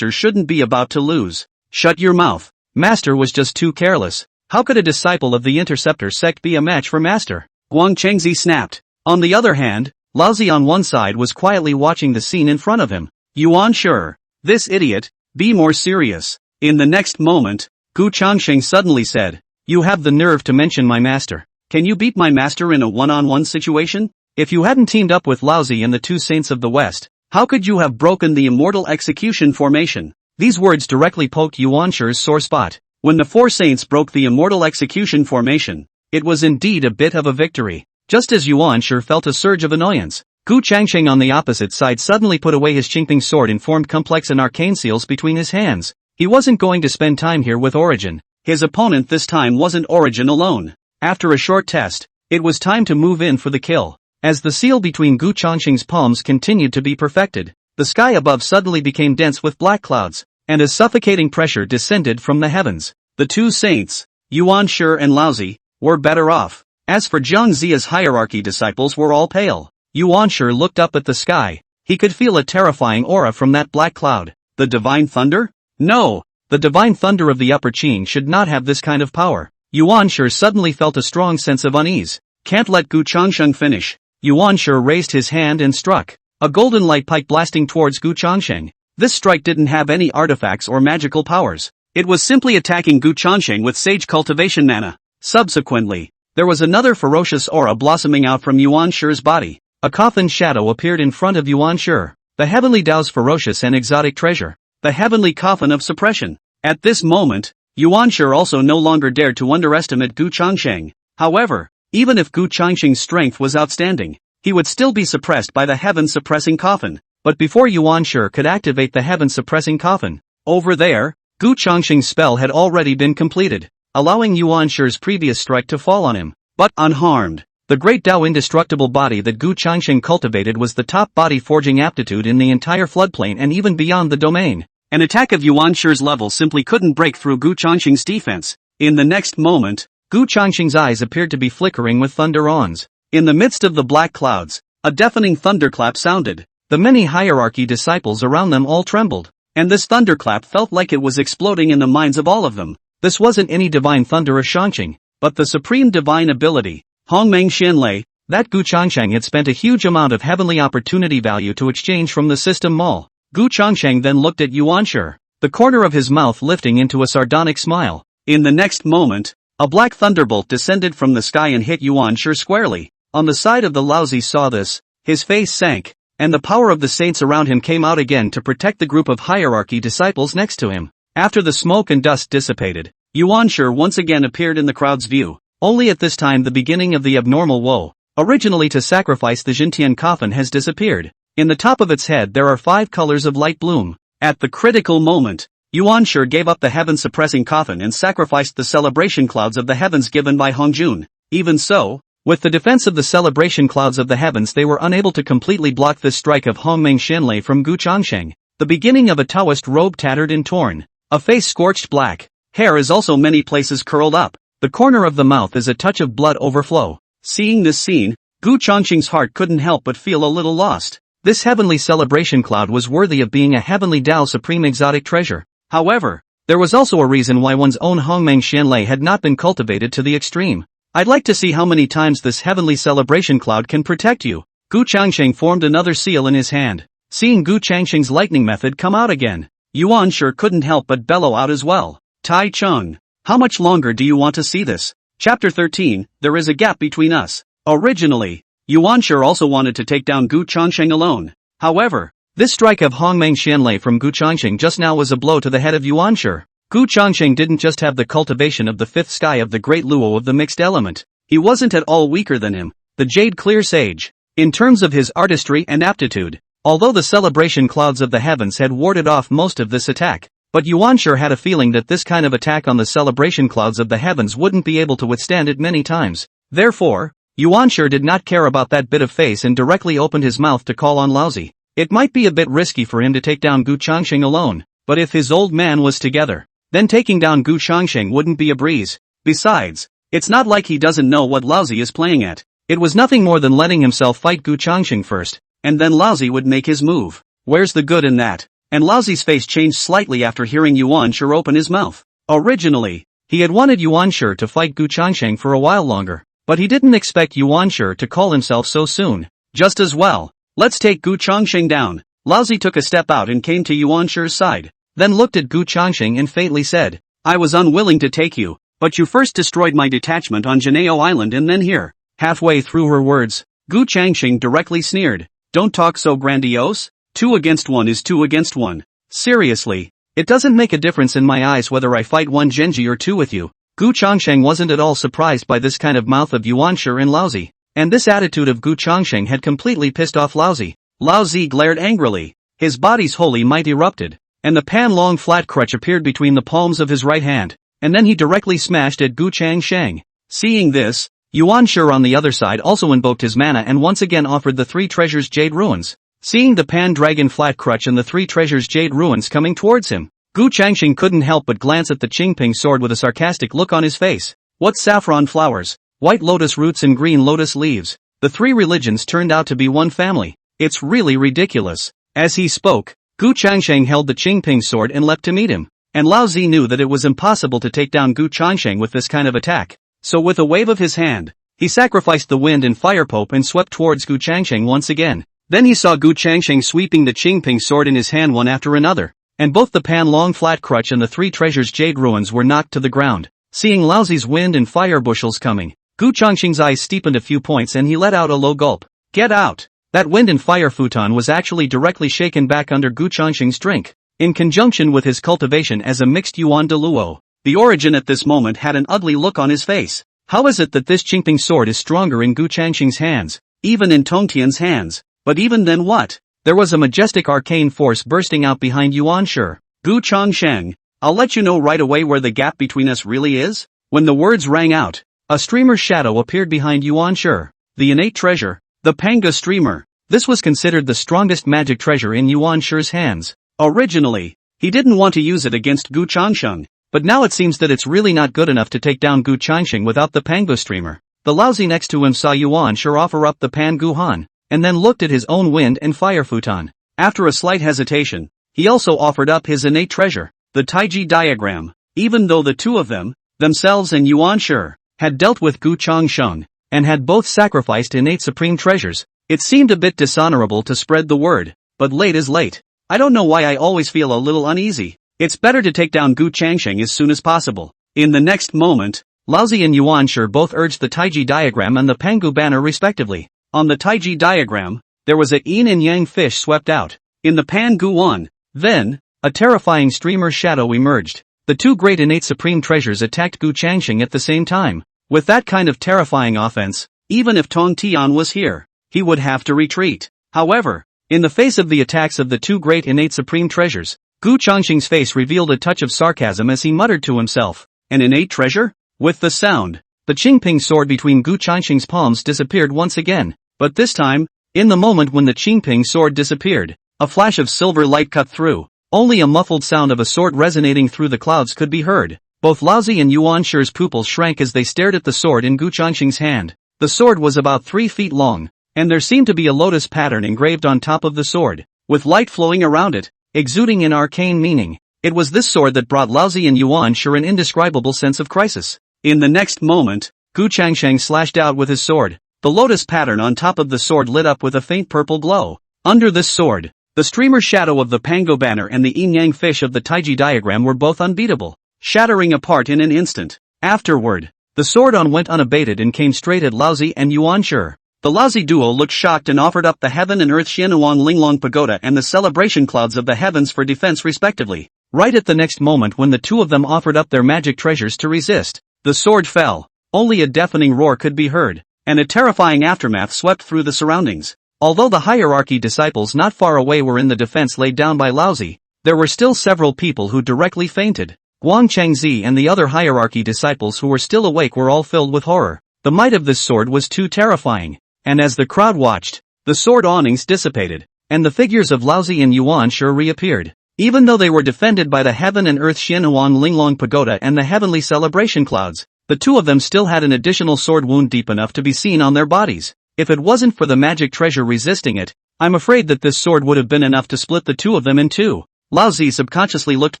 [SPEAKER 1] shouldn't be about to lose. Shut your mouth. Master was just too careless. How could a disciple of the Interceptor sect be a match for Master? Guang Chengzi snapped. On the other hand, Laozi on one side was quietly watching the scene in front of him. Yuan Shi, this idiot, be more serious. In the next moment, Gu Changsheng suddenly said, you have the nerve to mention my master. Can you beat my master in a one-on-one situation? If you hadn't teamed up with Laozi and the two saints of the West, how could you have broken the immortal execution formation? These words directly poked Yuan Shi's sore spot. When the four saints broke the immortal execution formation, it was indeed a bit of a victory. Just as Yuan Shi felt a surge of annoyance, Gu Changsheng on the opposite side suddenly put away his Qingping sword and formed complex and arcane seals between his hands. He wasn't going to spend time here with Origin. His opponent this time wasn't Origin alone. After a short test, it was time to move in for the kill. As the seal between Gu Changxing's palms continued to be perfected, the sky above suddenly became dense with black clouds, and a suffocating pressure descended from the heavens. The two saints, Yuan Shi and Laozi, were better off. As for Zhang Zia's hierarchy disciples were all pale. Yuan Shi looked up at the sky. He could feel a terrifying aura from that black cloud. The divine thunder? No! The divine thunder of the upper Qing should not have this kind of power. Yuan Shi suddenly felt a strong sense of unease. Can't let Gu Changsheng finish. Yuan Shi raised his hand and struck. A golden light pike blasting towards Gu Changsheng. This strike didn't have any artifacts or magical powers. It was simply attacking Gu Changsheng with sage cultivation mana. Subsequently, there was another ferocious aura blossoming out from Yuan Shi's body. A coffin shadow appeared in front of Yuan Shi. The heavenly Tao's ferocious and exotic treasure. The heavenly coffin of suppression. At this moment, Yuan Shi also no longer dared to underestimate Gu Changsheng. However, even if Gu Changsheng's strength was outstanding, he would still be suppressed by the heaven-suppressing coffin. But before Yuan Shi could activate the heaven-suppressing coffin, over there, Gu Changsheng's spell had already been completed, allowing Yuan Shi's previous strike to fall on him, but unharmed. The great Tao indestructible body that Gu Changsheng cultivated was the top body forging aptitude in the entire floodplain and even beyond the domain. An attack of Yuan Shi's level simply couldn't break through Gu Changsheng's defense. In the next moment, Gu Changsheng's eyes appeared to be flickering with thunder-ons. In the midst of the black clouds, a deafening thunderclap sounded. The many hierarchy disciples around them all trembled, and this thunderclap felt like it was exploding in the minds of all of them. This wasn't any divine thunder of Shangqing, but the supreme divine ability, Hongmeng Xianlei, that Gu Changsheng had spent a huge amount of heavenly opportunity value to exchange from the system mall. Gu Changsheng then looked at Yuan Shi, the corner of his mouth lifting into a sardonic smile. In the next moment, a black thunderbolt descended from the sky and hit Yuan Shi squarely. On the side of the Laozi saw this, his face sank, and the power of the saints around him came out again to protect the group of hierarchy disciples next to him. After the smoke and dust dissipated, Yuan Shi once again appeared in the crowd's view. Only at this time the beginning of the abnormal woe, originally to sacrifice the Jintian coffin, has disappeared. In the top of its head there are 5 colors of light bloom. At the critical moment, Yuan Shi gave up the heaven-suppressing coffin and sacrificed the celebration clouds of the heavens given by Hongjun. Even so, with the defense of the celebration clouds of the heavens they were unable to completely block this strike of Hongmeng Xianlei from Gu Changsheng. The beginning of a Taoist robe tattered and torn. A face scorched black. Hair is also many places curled up. The corner of the mouth is a touch of blood overflow. Seeing this scene, Gu Changsheng's heart couldn't help but feel a little lost. This heavenly celebration cloud was worthy of being a heavenly Tao supreme exotic treasure. However, there was also a reason why one's own Hongmeng Xianlei had not been cultivated to the extreme. I'd like to see how many times this heavenly celebration cloud can protect you. Gu Changsheng formed another seal in his hand. Seeing Gu Changsheng's lightning method come out again, Yuan Shi couldn't help but bellow out as well. Tai Chung, how much longer do you want to see this? Chapter 13, There is a gap between us. Originally, Yuan Shi also wanted to take down Gu Changsheng alone. However, this strike of Hongmeng Xianlei from Gu Changsheng just now was a blow to the head of Yuan Shi. Gu Changsheng didn't just have the cultivation of the fifth sky of the great Luo of the mixed element. He wasn't at all weaker than him, the Jade Clear Sage. In terms of his artistry and aptitude, although the celebration clouds of the heavens had warded off most of this attack, but Yuan Shi had a feeling that this kind of attack on the celebration clouds of the heavens wouldn't be able to withstand it many times. Therefore, Yuan Shi did not care about that bit of face and directly opened his mouth to call on Laozi. It might be a bit risky for him to take down Gu Changsheng alone, but if his old man was together, then taking down Gu Changsheng wouldn't be a breeze. Besides, it's not like he doesn't know what Laozi is playing at. It was nothing more than letting himself fight Gu Changsheng first, and then Laozi would make his move. Where's the good in that? And Laozi's face changed slightly after hearing Yuan Shi open his mouth. Originally, he had wanted Yuan Shi to fight Gu Changsheng for a while longer, but he didn't expect Yuan Shi to call himself so soon. Just as well, let's take Gu Changsheng down. Laozi took a step out and came to Yuan Shi's side, then looked at Gu Changsheng and faintly said, I was unwilling to take you, but you first destroyed my detachment on Juejiao Island and then here. Halfway through her words, Gu Changsheng directly sneered, Don't talk so grandiose. 2 against 1 is 2 against 1. Seriously, it doesn't make a difference in my eyes whether I fight 1 Genji or 2 with you. Gu Changsheng wasn't at all surprised by this kind of mouth of Yuan Shi and Laozi, and this attitude of Gu Changsheng had completely pissed off Laozi. Laozi glared angrily, his body's holy might erupted, and the pan-long flat crutch appeared between the palms of his right hand, and then he directly smashed at Gu Changsheng. Seeing this, Yuan Shi on the other side also invoked his mana and once again offered the three treasures Jade Ruins. Seeing the Pan-Dragon Flat Crutch and the three treasures Jade Ruins coming towards him, Gu Changxing couldn't help but glance at the Qingping sword with a sarcastic look on his face. What saffron flowers, white lotus roots and green lotus leaves. The three religions turned out to be one family. It's really ridiculous. As he spoke, Gu Changxing held the Qingping sword and leapt to meet him. And Lao Zi knew that it was impossible to take down Gu Changxing with this kind of attack. So with a wave of his hand, he sacrificed the wind and fire pope and swept towards Gu Changxing once again. Then he saw Gu Changxing sweeping the Qingping sword in his hand one after another, and both the Pan Long Flat Crutch and the three treasures Jade Ruins were knocked to the ground. Seeing Lao Zi's wind and fire bushels coming, Gu Changxing's eyes steepened a few points and he let out a low gulp. Get out! That wind and fire futon was actually directly shaken back under Gu Changxing's drink. In conjunction with his cultivation as a mixed Yuan de Luo, the Origin at this moment had an ugly look on his face. How is it that this Qingping sword is stronger in Gu Changxing's hands, even in Tongtian's hands? But even then what? There was a majestic arcane force bursting out behind Yuan Shi. Gu Changsheng, I'll let you know right away where the gap between us really is. When the words rang out, a streamer's shadow appeared behind Yuan Shi. The innate treasure, the Panga streamer. This was considered the strongest magic treasure in Yuan Shi's hands. Originally, he didn't want to use it against Gu Changsheng, but now it seems that it's really not good enough to take down Gu Changsheng without the Panga streamer. The Lao Zi next to him saw Yuan Shi offer up the Pan Guhan, and then looked at his own wind and fire futon. After a slight hesitation, he also offered up his innate treasure, the Taiji diagram. Even though the two of them, themselves and Yuan Shi, had dealt with Gu Changsheng, and had both sacrificed innate supreme treasures, it seemed a bit dishonorable to spread the word, but late is late. I don't know why I always feel a little uneasy. It's better to take down Gu Changsheng as soon as possible. In the next moment, Lao Zi and Yuan Shi both urged the Taiji diagram and the Pangu banner respectively. On the Taiji diagram, there was a yin and yang fish swept out. In the Pan Guan, then, a terrifying streamer shadow emerged. The two great innate supreme treasures attacked Gu Changsheng at the same time. With that kind of terrifying offense, even if Tong Tian was here, he would have to retreat. However, in the face of the attacks of the two great innate supreme treasures, Gu Changxing's face revealed a touch of sarcasm as he muttered to himself, an innate treasure? With the sound, the Qingping sword between Gu Changxing's palms disappeared once again, but this time, in the moment when the Qingping sword disappeared, a flash of silver light cut through. Only a muffled sound of a sword resonating through the clouds could be heard. Both Lao Zi and Yuan Shi's pupils shrank as they stared at the sword in Gu Changxing's hand. The sword was about 3 feet long, and there seemed to be a lotus pattern engraved on top of the sword, with light flowing around it, exuding an arcane meaning. It was this sword that brought Lao Zi and Yuan Shi an indescribable sense of crisis. In the next moment, Gu Changsheng slashed out with his sword. The lotus pattern on top of the sword lit up with a faint purple glow. Under this sword, the streamer shadow of the Pango banner and the yin-yang fish of the Taiji diagram were both unbeatable, shattering apart in an instant. Afterward, the sword went unabated and came straight at Lao Zi and Yuan Shi. The Lao Zi duo looked shocked and offered up the Heaven and Earth Xianuang Linglong Pagoda and the Celebration Clouds of the Heavens for defense respectively. Right at the next moment when the two of them offered up their magic treasures to resist, the sword fell. Only a deafening roar could be heard, and a terrifying aftermath swept through the surroundings. Although the hierarchy disciples not far away were in the defense laid down by Lao Zi, there were still several people who directly fainted. Guang Changzi and the other hierarchy disciples who were still awake were all filled with horror. The might of this sword was too terrifying, and as the crowd watched, the sword awnings dissipated, and the figures of Lao Zi and Yuan Shi reappeared. Even though they were defended by the Heaven and Earth Xianuang Linglong Pagoda and the Heavenly Celebration Clouds, the two of them still had an additional sword wound deep enough to be seen on their bodies. If it wasn't for the magic treasure resisting it, I'm afraid that this sword would have been enough to split the two of them in two. Lao Zi subconsciously looked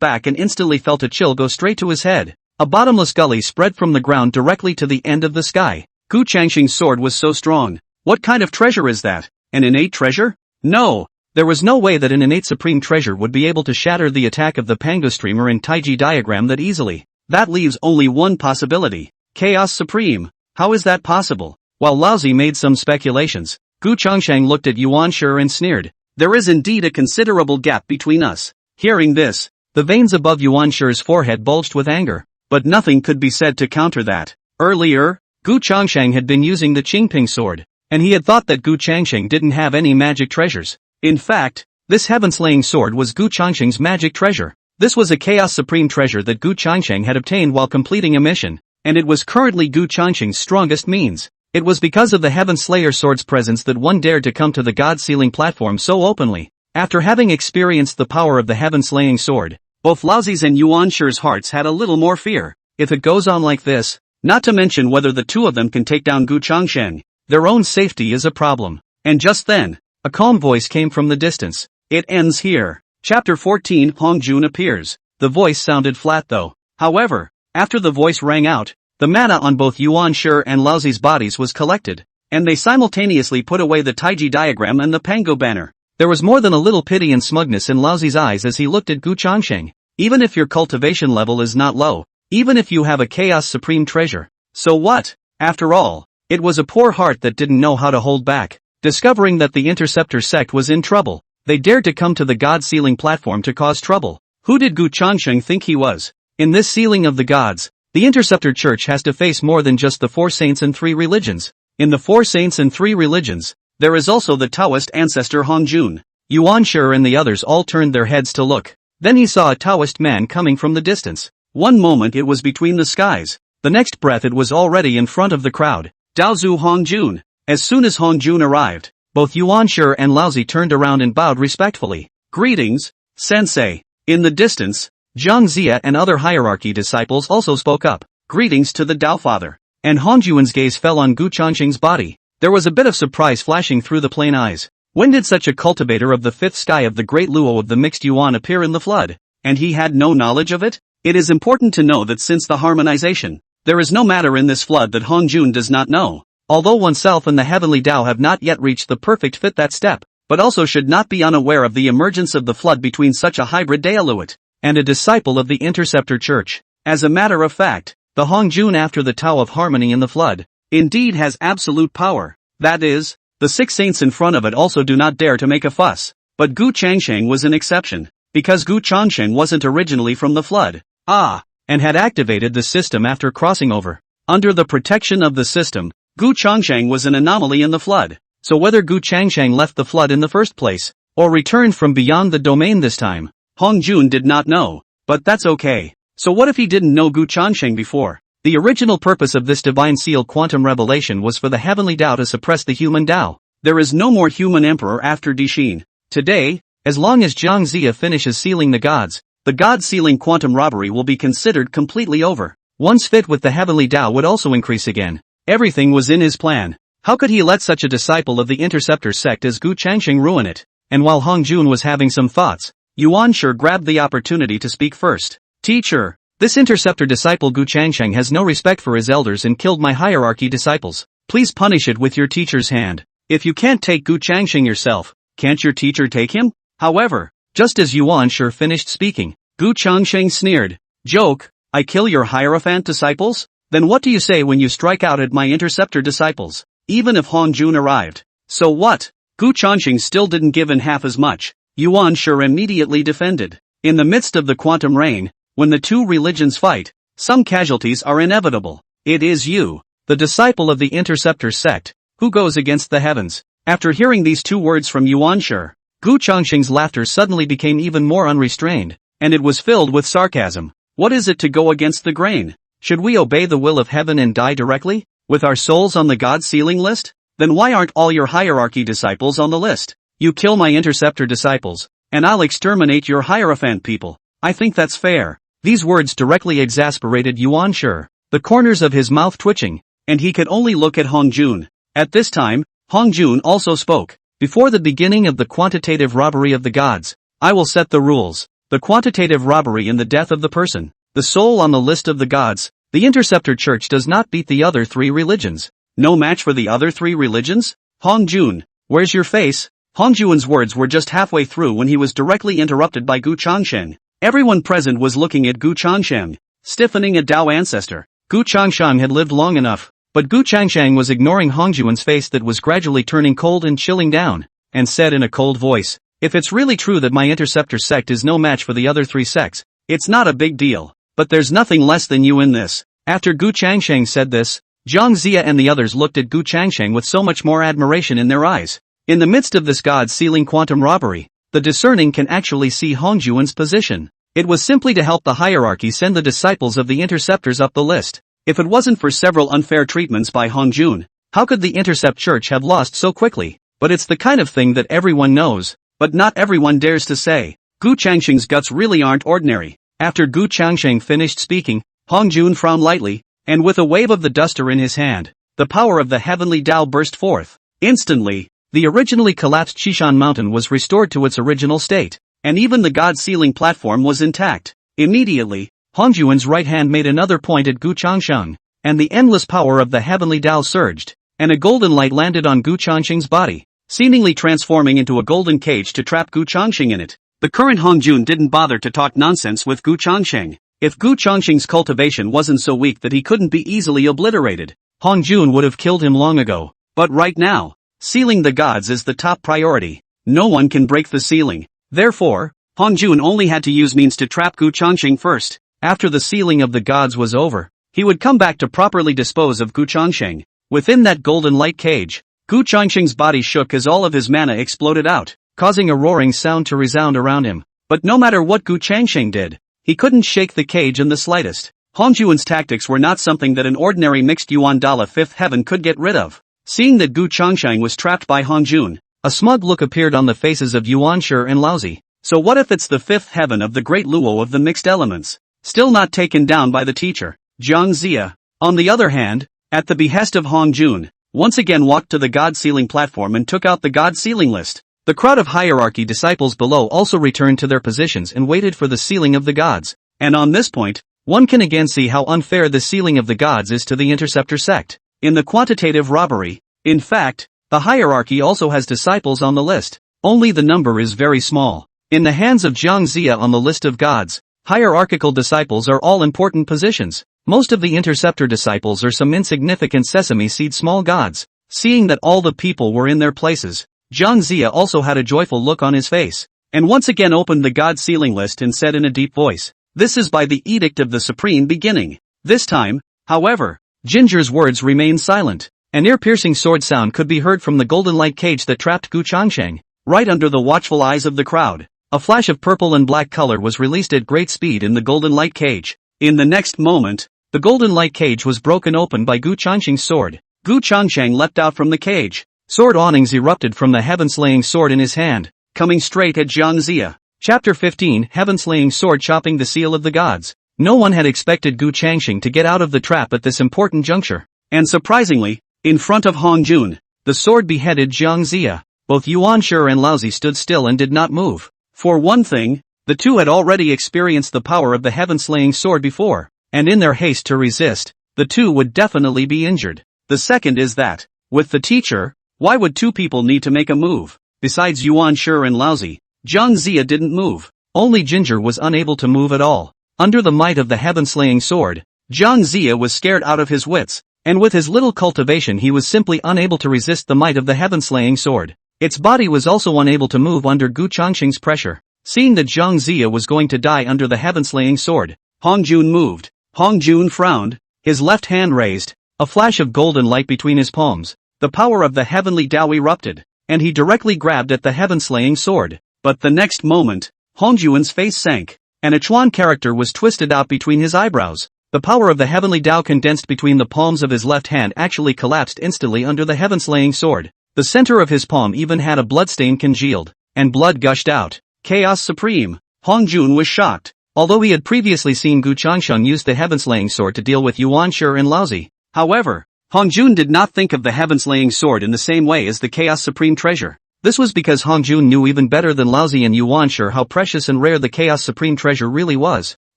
[SPEAKER 1] back and instantly felt a chill go straight to his head. A bottomless gully spread from the ground directly to the end of the sky. Gu Changxing's sword was so strong. What kind of treasure is that? An innate treasure? No. There was no way that an innate supreme treasure would be able to shatter the attack of the Pango streamer and Taiji diagram that easily. That leaves only one possibility. Chaos Supreme. How is that possible? While Lao Zi made some speculations, Gu Changsheng looked at Yuan Shi and sneered. There is indeed a considerable gap between us. Hearing this, the veins above Yuan Shi's forehead bulged with anger, but nothing could be said to counter that. Earlier, Gu Changsheng had been using the Qingping sword, and he had thought that Gu Changsheng didn't have any magic treasures. In fact, this heaven-slaying sword was Gu Changsheng's magic treasure. This was a Chaos Supreme treasure that Gu Changsheng had obtained while completing a mission, and it was currently Gu Changxing's strongest means. It was because of the Heaven Slayer sword's presence that one dared to come to the God-sealing platform so openly. After having experienced the power of the heaven-slaying sword, both Laozi's and Yuan Shi's hearts had a little more fear. If it goes on like this, not to mention whether the two of them can take down Gu Changsheng, their own safety is a problem. And just then, a calm voice came from the distance. It ends here. Chapter 14. Hong Jun appears. The voice sounded flat though. However, after the voice rang out, the mana on both Yuan Shi and Laozi's bodies was collected, and they simultaneously put away the Taiji diagram and the Pango banner. There was more than a little pity and smugness in Laozi's eyes as he looked at Gu Changsheng. Even if your cultivation level is not low, even if you have a Chaos Supreme treasure, so what? After all, it was a poor heart that didn't know how to hold back. Discovering that the Interceptor sect was in trouble, they dared to come to the God-sealing platform to cause trouble. Who did Gu Changsheng think he was? In this sealing of the gods, the Interceptor Church has to face more than just the 4 saints and 3 religions. In the 4 saints and 3 religions, there is also the Taoist ancestor Hong Jun. Yuan Shi and the others all turned their heads to look. Then he saw a Taoist man coming from the distance. One moment it was between the skies, the next breath it was already in front of the crowd. Daozu Hong Jun. As soon as Hong Jun arrived, both Yuan Shi and Laozi turned around and bowed respectfully. Greetings, Sensei. In the distance, Zhang Zia and other hierarchy disciples also spoke up. Greetings to the Dao Father. And Hong Jun's gaze fell on Gu Changxing's body. There was a bit of surprise flashing through the plain eyes. When did such a cultivator of the 5th sky of the great Luo of the mixed Yuan appear in the flood? And he had no knowledge of it? It is important to know that since the harmonization, there is no matter in this flood that Hong Jun does not know. Although oneself and the heavenly Tao have not yet reached the perfect fit that step, but also should not be unaware of the emergence of the flood between such a hybrid Daoluit and a disciple of the Interceptor Church. As a matter of fact, the Hong Jun after the Tao of Harmony in the flood, indeed has absolute power. That is, the 6 saints in front of it also do not dare to make a fuss. But Gu Changsheng was an exception, because Gu Changsheng wasn't originally from the flood. And had activated the system after crossing over. Under the protection of the system, Gu Changsheng was an anomaly in the flood. So whether Gu Changsheng left the flood in the first place, or returned from beyond the domain this time, Hong Jun did not know. But that's okay. So what if he didn't know Gu Changsheng before? The original purpose of this divine seal quantum revelation was for the heavenly Tao to suppress the human Tao. There is no more human emperor after Dixin. Today, as long as Zhang Zia finishes sealing the gods, the god-sealing quantum robbery will be considered completely over. One's fit with the heavenly Tao would also increase again. Everything was in his plan. How could he let such a disciple of the Interceptor sect as Gu Changsheng ruin it? And while Hong Jun was having some thoughts, Yuan Shi grabbed the opportunity to speak first. Teacher, this Interceptor disciple Gu Changsheng has no respect for his elders and killed my hierarchy disciples. Please punish it with your teacher's hand. If you can't take Gu Changsheng yourself, can't your teacher take him? However, just as Yuan Shi finished speaking, Gu Changsheng sneered. Joke, I kill your Hierophant disciples? Then what do you say when you strike out at my Interceptor disciples? Even if Hong Jun arrived. So what? Gu Changsheng still didn't give in half as much. Yuan Shi immediately defended. In the midst of the quantum rain, when the 2 religions fight, some casualties are inevitable. It is you, the disciple of the Interceptor sect, who goes against the heavens. After hearing these 2 words from Yuan Shi, Gu Changsheng's laughter suddenly became even more unrestrained, and it was filled with sarcasm. What is it to go against the grain? Should we obey the will of heaven and die directly, with our souls on the God-sealing list? Then why aren't all your hierarchy disciples on the list? You kill my Interceptor disciples, and I'll exterminate your Hierophant people. I think that's fair. These words directly exasperated Yuan Shi, the corners of his mouth twitching, and he could only look at Hong Jun. At this time, Hong Jun also spoke. Before the beginning of the quantitative robbery of the gods, I will set the rules. The quantitative robbery in the death of the person, the soul on the list of the gods. The Interceptor Church does not beat the other 3 religions. No match for the other 3 religions? Hong Jun, where's your face? Hong Jun's words were just halfway through when he was directly interrupted by Gu Changsheng. Everyone present was looking at Gu Changsheng, stiffening a Dao ancestor. Gu Changsheng had lived long enough, but Gu Changsheng was ignoring Hong Jun's face that was gradually turning cold and chilling down, and said in a cold voice, if it's really true that my Interceptor sect is no match for the other 3 sects, it's not a big deal, but there's nothing less than you in this. After Gu Changsheng said this, Zhang Zia and the others looked at Gu Changsheng with so much more admiration in their eyes. In the midst of this god-sealing quantum robbery, the discerning can actually see Hong Jun's position. It was simply to help the hierarchy send the disciples of the Interceptors up the list. If it wasn't for several unfair treatments by Hongjun, how could the Intercept Church have lost so quickly? But it's the kind of thing that everyone knows, but not everyone dares to say. Gu Changsheng's guts really aren't ordinary. After Gu Changsheng finished speaking, Hongjun frowned lightly, and with a wave of the duster in his hand, the power of the heavenly Tao burst forth. Instantly, the originally collapsed Qishan mountain was restored to its original state, and even the god ceiling platform was intact. Immediately, Hongjun's right hand made another point at Gu Changsheng, and the endless power of the heavenly Tao surged, and a golden light landed on Gu Changsheng's body, seemingly transforming into a golden cage to trap Gu Changsheng in it. The current Hongjun didn't bother to talk nonsense with Gu Changsheng. If Gu Changsheng's cultivation wasn't so weak that he couldn't be easily obliterated, Hongjun would have killed him long ago. But right now, sealing the gods is the top priority. No one can break the sealing. Therefore, Hongjun only had to use means to trap Gu Changsheng first. After the sealing of the gods was over, he would come back to properly dispose of Gu Changsheng. Within that golden light cage, Gu Changsheng's body shook as all of his mana exploded out, causing a roaring sound to resound around him. But no matter what Gu Changsheng did, he couldn't shake the cage in the slightest. Hongjun's tactics were not something that an ordinary mixed Yuan Dala fifth heaven could get rid of. Seeing that Gu Changsheng was trapped by Hongjun, a smug look appeared on the faces of Yuan Shi and Laozi. So what if it's the fifth heaven of the great Luo of the mixed elements? Still not taken down by the teacher. Jiang Zia, on the other hand, at the behest of Hongjun, once again walked to the god sealing platform and took out the god sealing list. The crowd of hierarchy disciples below also returned to their positions and waited for the sealing of the gods. And on this point, one can again see how unfair the sealing of the gods is to the Interceptor sect. In the quantitative robbery, in fact, the hierarchy also has disciples on the list. Only the number is very small. In the hands of Jiang Zia on the list of gods, hierarchical disciples are all important positions. Most of the Interceptor disciples are some insignificant sesame seed small gods. Seeing that all the people were in their places, Jiang Zia also had a joyful look on his face, and once again opened the god sealing list and said in a deep voice, "This is by the edict of the Supreme Beginning." This time, however, Ginger's words remained silent. An ear-piercing sword sound could be heard from the golden light cage that trapped Gu Changsheng, right under the watchful eyes of the crowd. A flash of purple and black color was released at great speed in the golden light cage. In the next moment, the golden light cage was broken open by Gu Changsheng's sword. Gu Changsheng leapt out from the cage. Sword awnings erupted from the heaven-slaying sword in his hand, coming straight at Jiang Zia. Chapter 15 Heaven-slaying sword chopping the seal of the gods. No one had expected Gu Changsheng to get out of the trap at this important juncture. And surprisingly, in front of Hongjun, the sword beheaded Jiang Zia. Both Yuan Shi and Laozi stood still and did not move. For one thing, the two had already experienced the power of the heaven-slaying sword before, and in their haste to resist, the two would definitely be injured. The second is that, with the teacher, why would two people need to make a move? Besides Yuan Shi and Laozi, Jiang Zia didn't move. Only Ginger was unable to move at all. Under the might of the heaven-slaying sword, Jiang Zia was scared out of his wits, and with his little cultivation he was simply unable to resist the might of the heaven-slaying sword. Its body was also unable to move under Gu Changsheng's pressure. Seeing that Jiang Zia was going to die under the heaven-slaying sword, Hongjun moved. Hongjun frowned, his left hand raised, a flash of golden light between his palms. The power of the heavenly Tao erupted, and he directly grabbed at the heaven-slaying sword. But the next moment, Hongjun's face sank, and a Chuan character was twisted out between his eyebrows. The power of the heavenly Tao condensed between the palms of his left hand actually collapsed instantly under the heaven-slaying sword. The center of his palm even had a bloodstain congealed, and blood gushed out. Chaos Supreme. Hongjun was shocked. Although he had previously seen Gu Changsheng use the heaven-slaying sword to deal with Yuan Shi and Laozi. However, Hongjun did not think of the heaven-slaying sword in the same way as the Chaos Supreme treasure. This was because Hongjun knew even better than Laozi and Yuan Shi how precious and rare the Chaos Supreme treasure really was.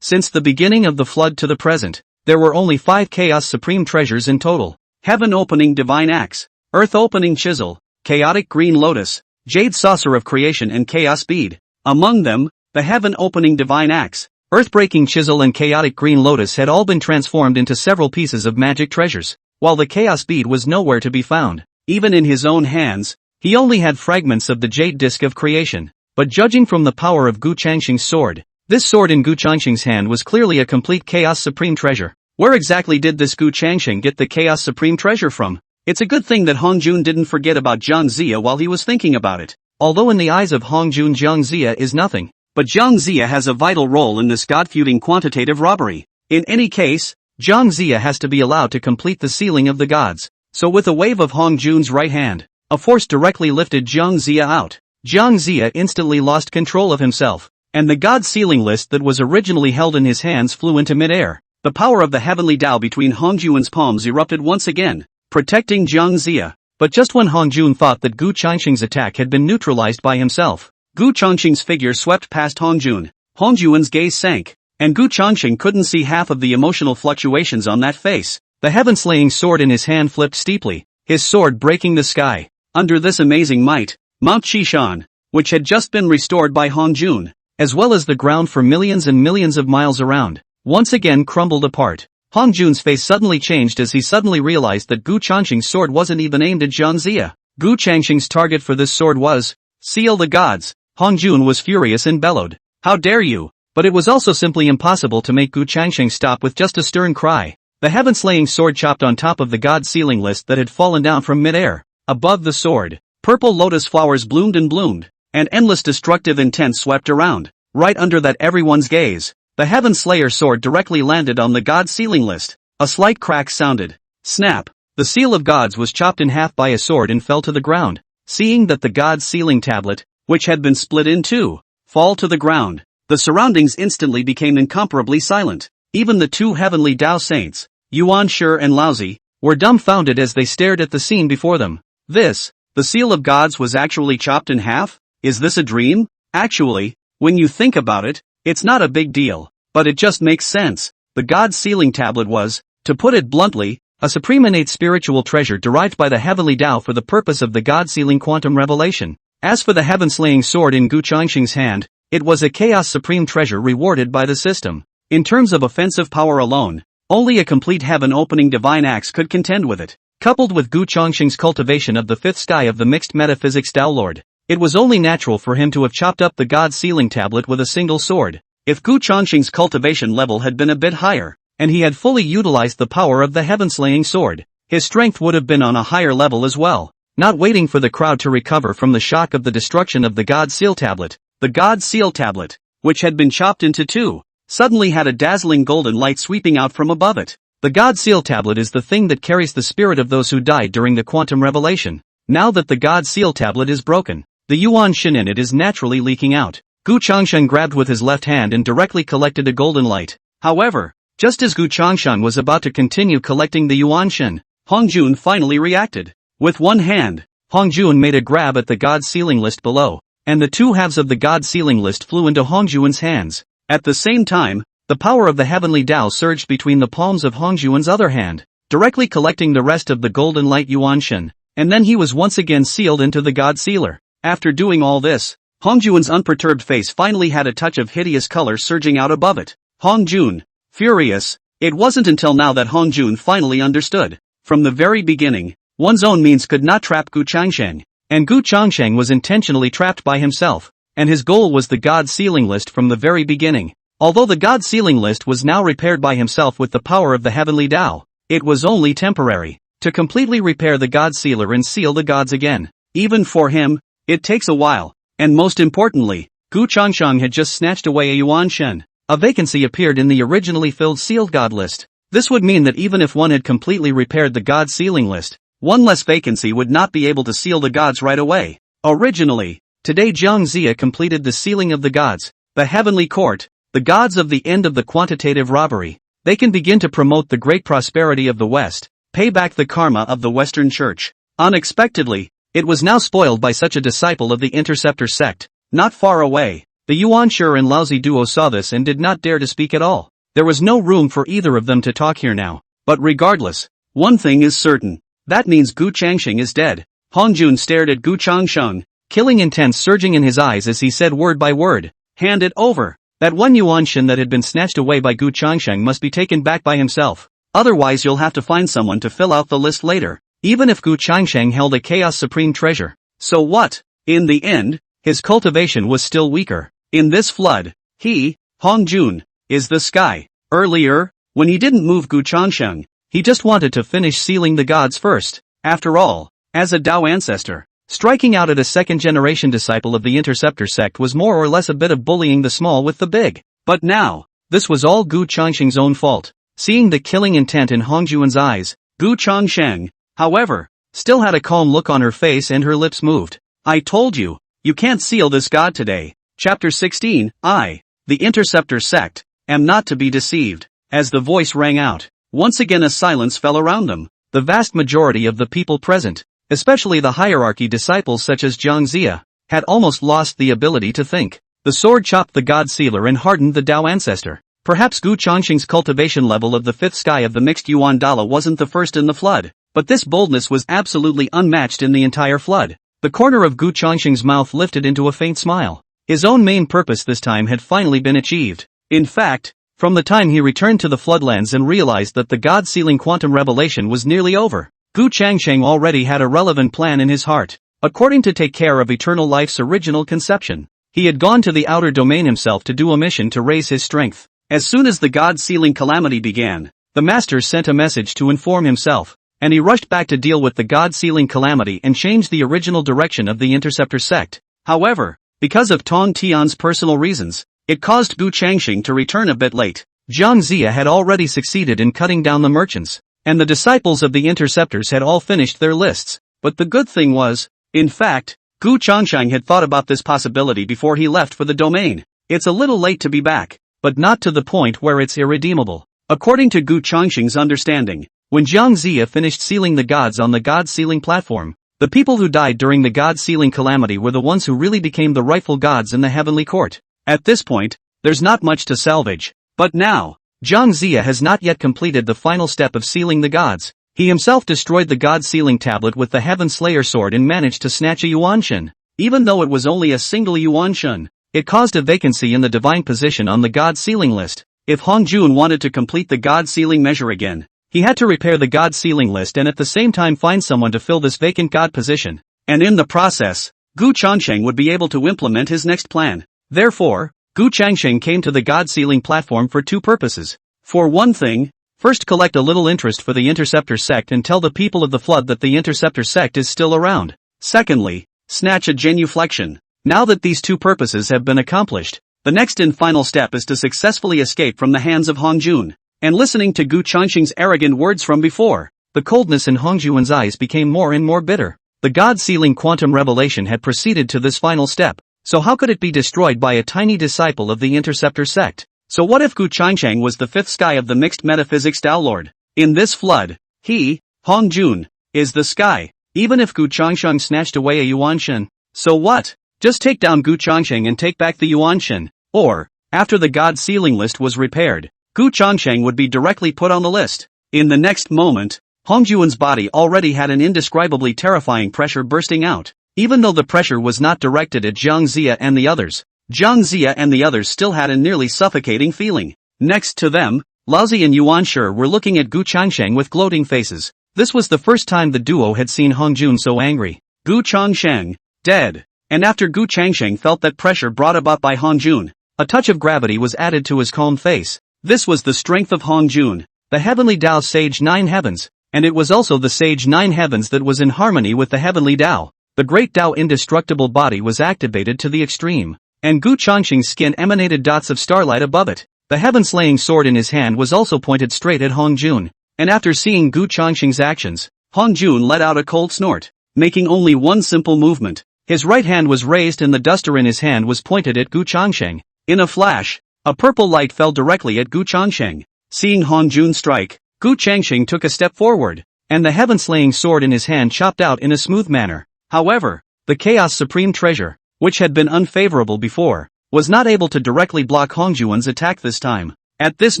[SPEAKER 1] Since the beginning of the flood to the present, there were only 5 Chaos Supreme treasures in total. Heaven-opening divine axe, earth-opening chisel, chaotic green lotus, jade saucer of creation and chaos bead. Among them, the heaven-opening divine axe, earth-breaking chisel and chaotic green lotus had all been transformed into several pieces of magic treasures, while the chaos bead was nowhere to be found. Even in his own hands, he only had fragments of the jade disc of creation. But judging from the power of Gu Changsheng's sword, this sword in Gu Changsheng's hand was clearly a complete Chaos Supreme treasure. Where exactly did this Gu Changsheng get the Chaos Supreme treasure from? It's a good thing that Hongjun didn't forget about Jiang Zia while he was thinking about it. Although in the eyes of Hongjun Jiang Zia is nothing, but Jiang Zia has a vital role in this god-feuding quantitative robbery. In any case, Zhang Zia has to be allowed to complete the sealing of the gods. So with a wave of Hong Jun's right hand, a force directly lifted Zhang Zia out. Zhang Zia instantly lost control of himself, and the god sealing list that was originally held in his hands flew into midair. The power of the heavenly Tao between Hong Jun's palms erupted once again, protecting Zhang Zia. But just when Hong Jun thought that Gu Changqing's attack had been neutralized by himself, Gu Changqing's figure swept past Hong Jun. Hong Jun's gaze sank, and Gu Changqing couldn't see half of the emotional fluctuations on that face. The heaven-slaying sword in his hand flipped steeply, his sword breaking the sky. Under this amazing might, Mount Qishan, which had just been restored by Hong Jun, as well as the ground for millions and millions of miles around, once again crumbled apart. Hong Jun's face suddenly changed as he suddenly realized that Gu Changqing's sword wasn't even aimed at Zhang Zia. Gu Changqing's target for this sword was, seal the gods. Hong Jun was furious and bellowed, how dare you? But it was also simply impossible to make Gu Changqing stop with just a stern cry. The heaven-slaying sword chopped on top of the god sealing list that had fallen down from midair. Above the sword, purple lotus flowers bloomed and bloomed, and endless destructive intent swept around. Right under that everyone's gaze, the Heaven Slayer sword directly landed on the god sealing list. A slight crack sounded. Snap! The seal of gods was chopped in half by a sword and fell to the ground. Seeing that the god sealing tablet, which had been split in two, fall to the ground, the surroundings instantly became incomparably silent. Even the two heavenly Tao saints, Yuan Shi and Laozi, were dumbfounded as they stared at the scene before them. The seal of gods was actually chopped in half? Is this a dream? Actually, when you think about it, it's not a big deal, but it just makes sense. The god sealing tablet was, to put it bluntly, a supreme innate spiritual treasure derived by the heavenly Tao for the purpose of the god sealing quantum revelation. As for the heaven-slaying sword in Gu Changqing's hand, it was a chaos supreme treasure rewarded by the system. In terms of offensive power alone, only a complete heaven-opening divine axe could contend with it. Coupled with Gu Changqing's cultivation of the fifth sky of the mixed metaphysics Tao Lord, it was only natural for him to have chopped up the god sealing tablet with a single sword. If Gu Changqing's cultivation level had been a bit higher, and he had fully utilized the power of the heaven-slaying sword, his strength would have been on a higher level as well. Not waiting for the crowd to recover from the shock of the destruction of the god seal tablet, the god seal tablet, which had been chopped into two, suddenly had a dazzling golden light sweeping out from above it. The god seal tablet is the thing that carries the spirit of those who died during the quantum revelation. Now that the god seal tablet is broken, the Yuan Shin in it is naturally leaking out. Gu Changsheng grabbed with his left hand and directly collected a golden light. However, just as Gu Changshan was about to continue collecting the Yuan Shin, Hong Jun finally reacted. With one hand, Hong Jun made a grab at the god sealing list below, and the two halves of the god sealing list flew into Hong Jun's hands. At the same time, the power of the heavenly Tao surged between the palms of Hong Jun's other hand, directly collecting the rest of the golden light Yuan Shin, and then he was once again sealed into the god sealer. After doing all this, Hong Jun's unperturbed face finally had a touch of hideous color surging out above it. Hong Jun, furious. It wasn't until now that Hong Jun finally understood. From the very beginning, one's own means could not trap Gu Changsheng, and Gu Changsheng was intentionally trapped by himself, and his goal was the god sealing list from the very beginning. Although the god sealing list was now repaired by himself with the power of the heavenly Tao, it was only temporary. To completely repair the god sealer and seal the gods again, even for him, it takes a while, and most importantly, Gu Changsheng had just snatched away a Yuan Shen. A vacancy appeared in the originally filled sealed god list. This would mean that even if one had completely repaired the god sealing list, one less vacancy would not be able to seal the gods right away. Originally, today Zhang Zia completed the sealing of the gods, the heavenly court, the gods of the end of the quantitative robbery. They can begin to promote the great prosperity of the West, pay back the karma of the Western Church. Unexpectedly, it was now spoiled by such a disciple of the Interceptor sect. Not far away, the Yuan Shi and Laozi duo saw this and did not dare to speak at all. There was no room for either of them to talk here now. But regardless, one thing is certain. That means Gu Changsheng is dead. Hong Jun stared at Gu Changsheng, killing intent surging in his eyes as he said word by word, hand it over. That one Yuan Shin that had been snatched away by Gu Changsheng must be taken back by himself. Otherwise you'll have to find someone to fill out the list later, even if Gu Changsheng held a Chaos Supreme treasure. So what? In the end, his cultivation was still weaker. In this flood, he, Hong Jun, is the sky. Earlier, when he didn't move Gu Changsheng, he just wanted to finish sealing the gods first. After all, as a Tao ancestor, striking out at a second-generation disciple of the Interceptor sect was more or less a bit of bullying the small with the big. But now, this was all Gu Changsheng's own fault. Seeing the killing intent in Hongjuan's eyes, Gu Changsheng, however, still had a calm look on her face and her lips moved. I told you, you can't seal this god today. Chapter 16, I, the Interceptor sect, am not to be deceived. As the voice rang out, once again a silence fell around them. The vast majority of the people present, especially the hierarchy disciples such as Jiang Zia, had almost lost the ability to think. The sword chopped the god sealer and hardened the Tao ancestor. Perhaps Gu Changsheng's cultivation level of the fifth sky of the mixed Yuan Dala wasn't the first in the flood, but this boldness was absolutely unmatched in the entire flood. The corner of Gu Changsheng's mouth lifted into a faint smile. His own main purpose this time had finally been achieved. In fact, from the time he returned to the floodlands and realized that the god-sealing quantum revelation was nearly over, Gu Changsheng already had a relevant plan in his heart. According to take care of eternal life's original conception, he had gone to the outer domain himself to do a mission to raise his strength. As soon as the god-sealing calamity began, the master sent a message to inform himself, and he rushed back to deal with the god-sealing calamity and change the original direction of the Interceptor sect. However, because of Tong Tian's personal reasons, it caused Gu Changsheng to return a bit late. Jiang Zia had already succeeded in cutting down the merchants, and the disciples of the Interceptors had all finished their lists. But the good thing was, in fact, Gu Changsheng had thought about this possibility before he left for the domain. It's a little late to be back, but not to the point where it's irredeemable. According to Gu Changsheng's understanding, when Jiang Zia finished sealing the gods on the god-sealing platform, the people who died during the god-sealing calamity were the ones who really became the rightful gods in the heavenly court. At this point, there's not much to salvage. But now, Jiang Zia has not yet completed the final step of sealing the gods. He himself destroyed the god-sealing tablet with the Heaven Slayer sword and managed to snatch a Yuanshan. Even though it was only a single Yuanshan, it caused a vacancy in the divine position on the god-sealing list. If Hongjun wanted to complete the god-sealing measure again, he had to repair the god-sealing list and at the same time find someone to fill this vacant god position. And in the process, Gu Changsheng would be able to implement his next plan. Therefore, Gu Changsheng came to the god-sealing platform for two purposes. For one thing, first collect a little interest for the Interceptor sect and tell the people of the flood that the Interceptor sect is still around. Secondly, snatch a genuflection. Now that these two purposes have been accomplished, the next and final step is to successfully escape from the hands of Hongjun. And listening to Gu Changsheng's arrogant words from before, the coldness in Hongjuan's eyes became more and more bitter. The god-sealing quantum revelation had proceeded to this final step, so how could it be destroyed by a tiny disciple of the Interceptor sect? So what if Gu Changsheng was the fifth sky of the mixed metaphysics Tao Lord? In this flood, he, Hongjun, is the sky. Even if Gu Changsheng snatched away a Yuanshan, so what? Just take down Gu Changsheng and take back the Yuanshan. Or, after the god-sealing list was repaired, Gu Changsheng would be directly put on the list. In the next moment, Hongjuan's body already had an indescribably terrifying pressure bursting out. Even though the pressure was not directed at Jiang Zia and the others, Jiang Zia and the others still had a nearly suffocating feeling. Next to them, Laozi and Yuan Shi were looking at Gu Changsheng with gloating faces. This was the first time the duo had seen Hongjun so angry. Gu Changsheng, dead. And after Gu Changsheng felt that pressure brought about by Hongjun, a touch of gravity was added to his calm face. This was the strength of Hongjun, the heavenly Tao Sage Nine Heavens, and it was also the Sage Nine Heavens that was in harmony with the heavenly Tao. The great Tao indestructible body was activated to the extreme, and Gu Changsheng's skin emanated dots of starlight above it. The heaven-slaying sword in his hand was also pointed straight at Hongjun, and after seeing Gu Changsheng's actions, Hongjun let out a cold snort, making only one simple movement. His right hand was raised and the duster in his hand was pointed at Gu Changsheng. In a flash, a purple light fell directly at Gu Changsheng. Seeing Hongjun strike, Gu Changsheng took a step forward, and the heaven-slaying sword in his hand chopped out in a smooth manner. However, the Chaos Supreme Treasure, which had been unfavorable before, was not able to directly block Hongjuan's attack this time. At this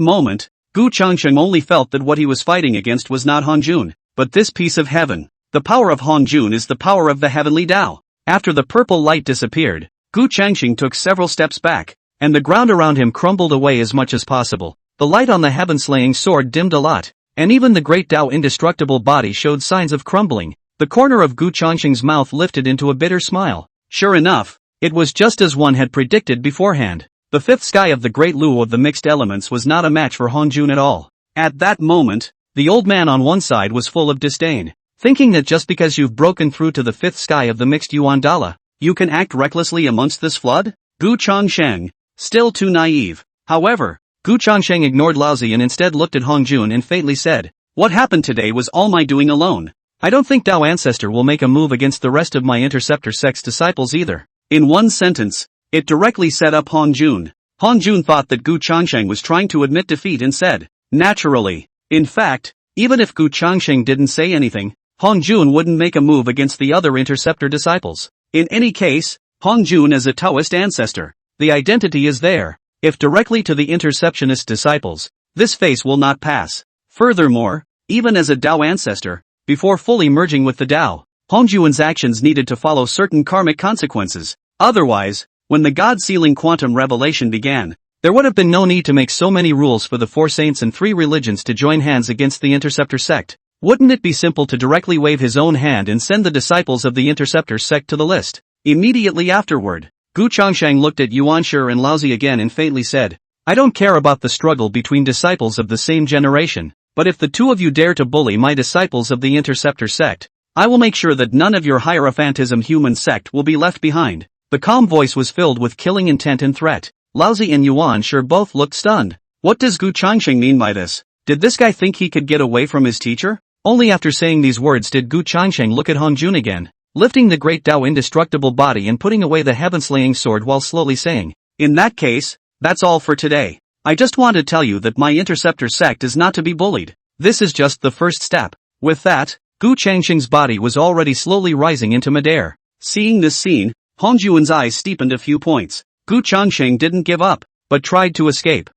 [SPEAKER 1] moment, Gu Changsheng only felt that what he was fighting against was not Hongjun, but this piece of heaven. The power of Hongjun is the power of the heavenly Tao. After the purple light disappeared, Gu Changsheng took several steps back, and the ground around him crumbled away as much as possible. The light on the heaven-slaying sword dimmed a lot, and even the great Tao indestructible body showed signs of crumbling. The corner of Gu Changsheng's mouth lifted into a bitter smile. Sure enough, it was just as one had predicted beforehand. The fifth sky of the great Lu of the mixed elements was not a match for Hongjun at all. At that moment, the old man on one side was full of disdain, thinking that just because you've broken through to the fifth sky of the mixed Yuan Dala, you can act recklessly amongst this flood? Gu Changsheng, still too naive. However, Gu Changsheng ignored Laozi and instead looked at Hong Jun and faintly said, "What happened today was all my doing alone. I don't think Dao Ancestor will make a move against the rest of my Interceptor sect's disciples either." In one sentence, it directly set up Hong Jun. Hong Jun thought that Gu Changsheng was trying to admit defeat and said, "Naturally." In fact, even if Gu Changsheng didn't say anything, Hong Jun wouldn't make a move against the other Interceptor disciples. In any case, Hong Jun is a Taoist ancestor. The identity is there. If directly to the Interceptionist disciples, this face will not pass. Furthermore, even as a Dao ancestor, before fully merging with the Dao, Hong Jun's actions needed to follow certain karmic consequences. Otherwise, when the God-sealing quantum revelation began, there would have been no need to make so many rules for the 4 saints and 3 religions to join hands against the Interceptor sect. Wouldn't it be simple to directly wave his own hand and send the disciples of the Interceptor sect to the list? Immediately afterward, Gu Changsheng looked at Yuan Shi and Laozi again and faintly said, "I don't care about the struggle between disciples of the same generation, but if the 2 of you dare to bully my disciples of the Interceptor sect, I will make sure that none of your Hierophantism human sect will be left behind." The calm voice was filled with killing intent and threat. Laozi and Yuan Shi both looked stunned. What does Gu Changsheng mean by this? Did this guy think he could get away from his teacher? Only after saying these words did Gu Changsheng look at Hong Jun again, lifting the great Dao indestructible body and putting away the heaven-slaying sword while slowly saying, "In that case, that's all for today. I just want to tell you that my Interceptor sect is not to be bullied. This is just the first step." With that, Gu Changsheng's body was already slowly rising into midair. Seeing this scene, Hong Jun's eyes steepened a few points. Gu Changsheng didn't give up, but tried to escape.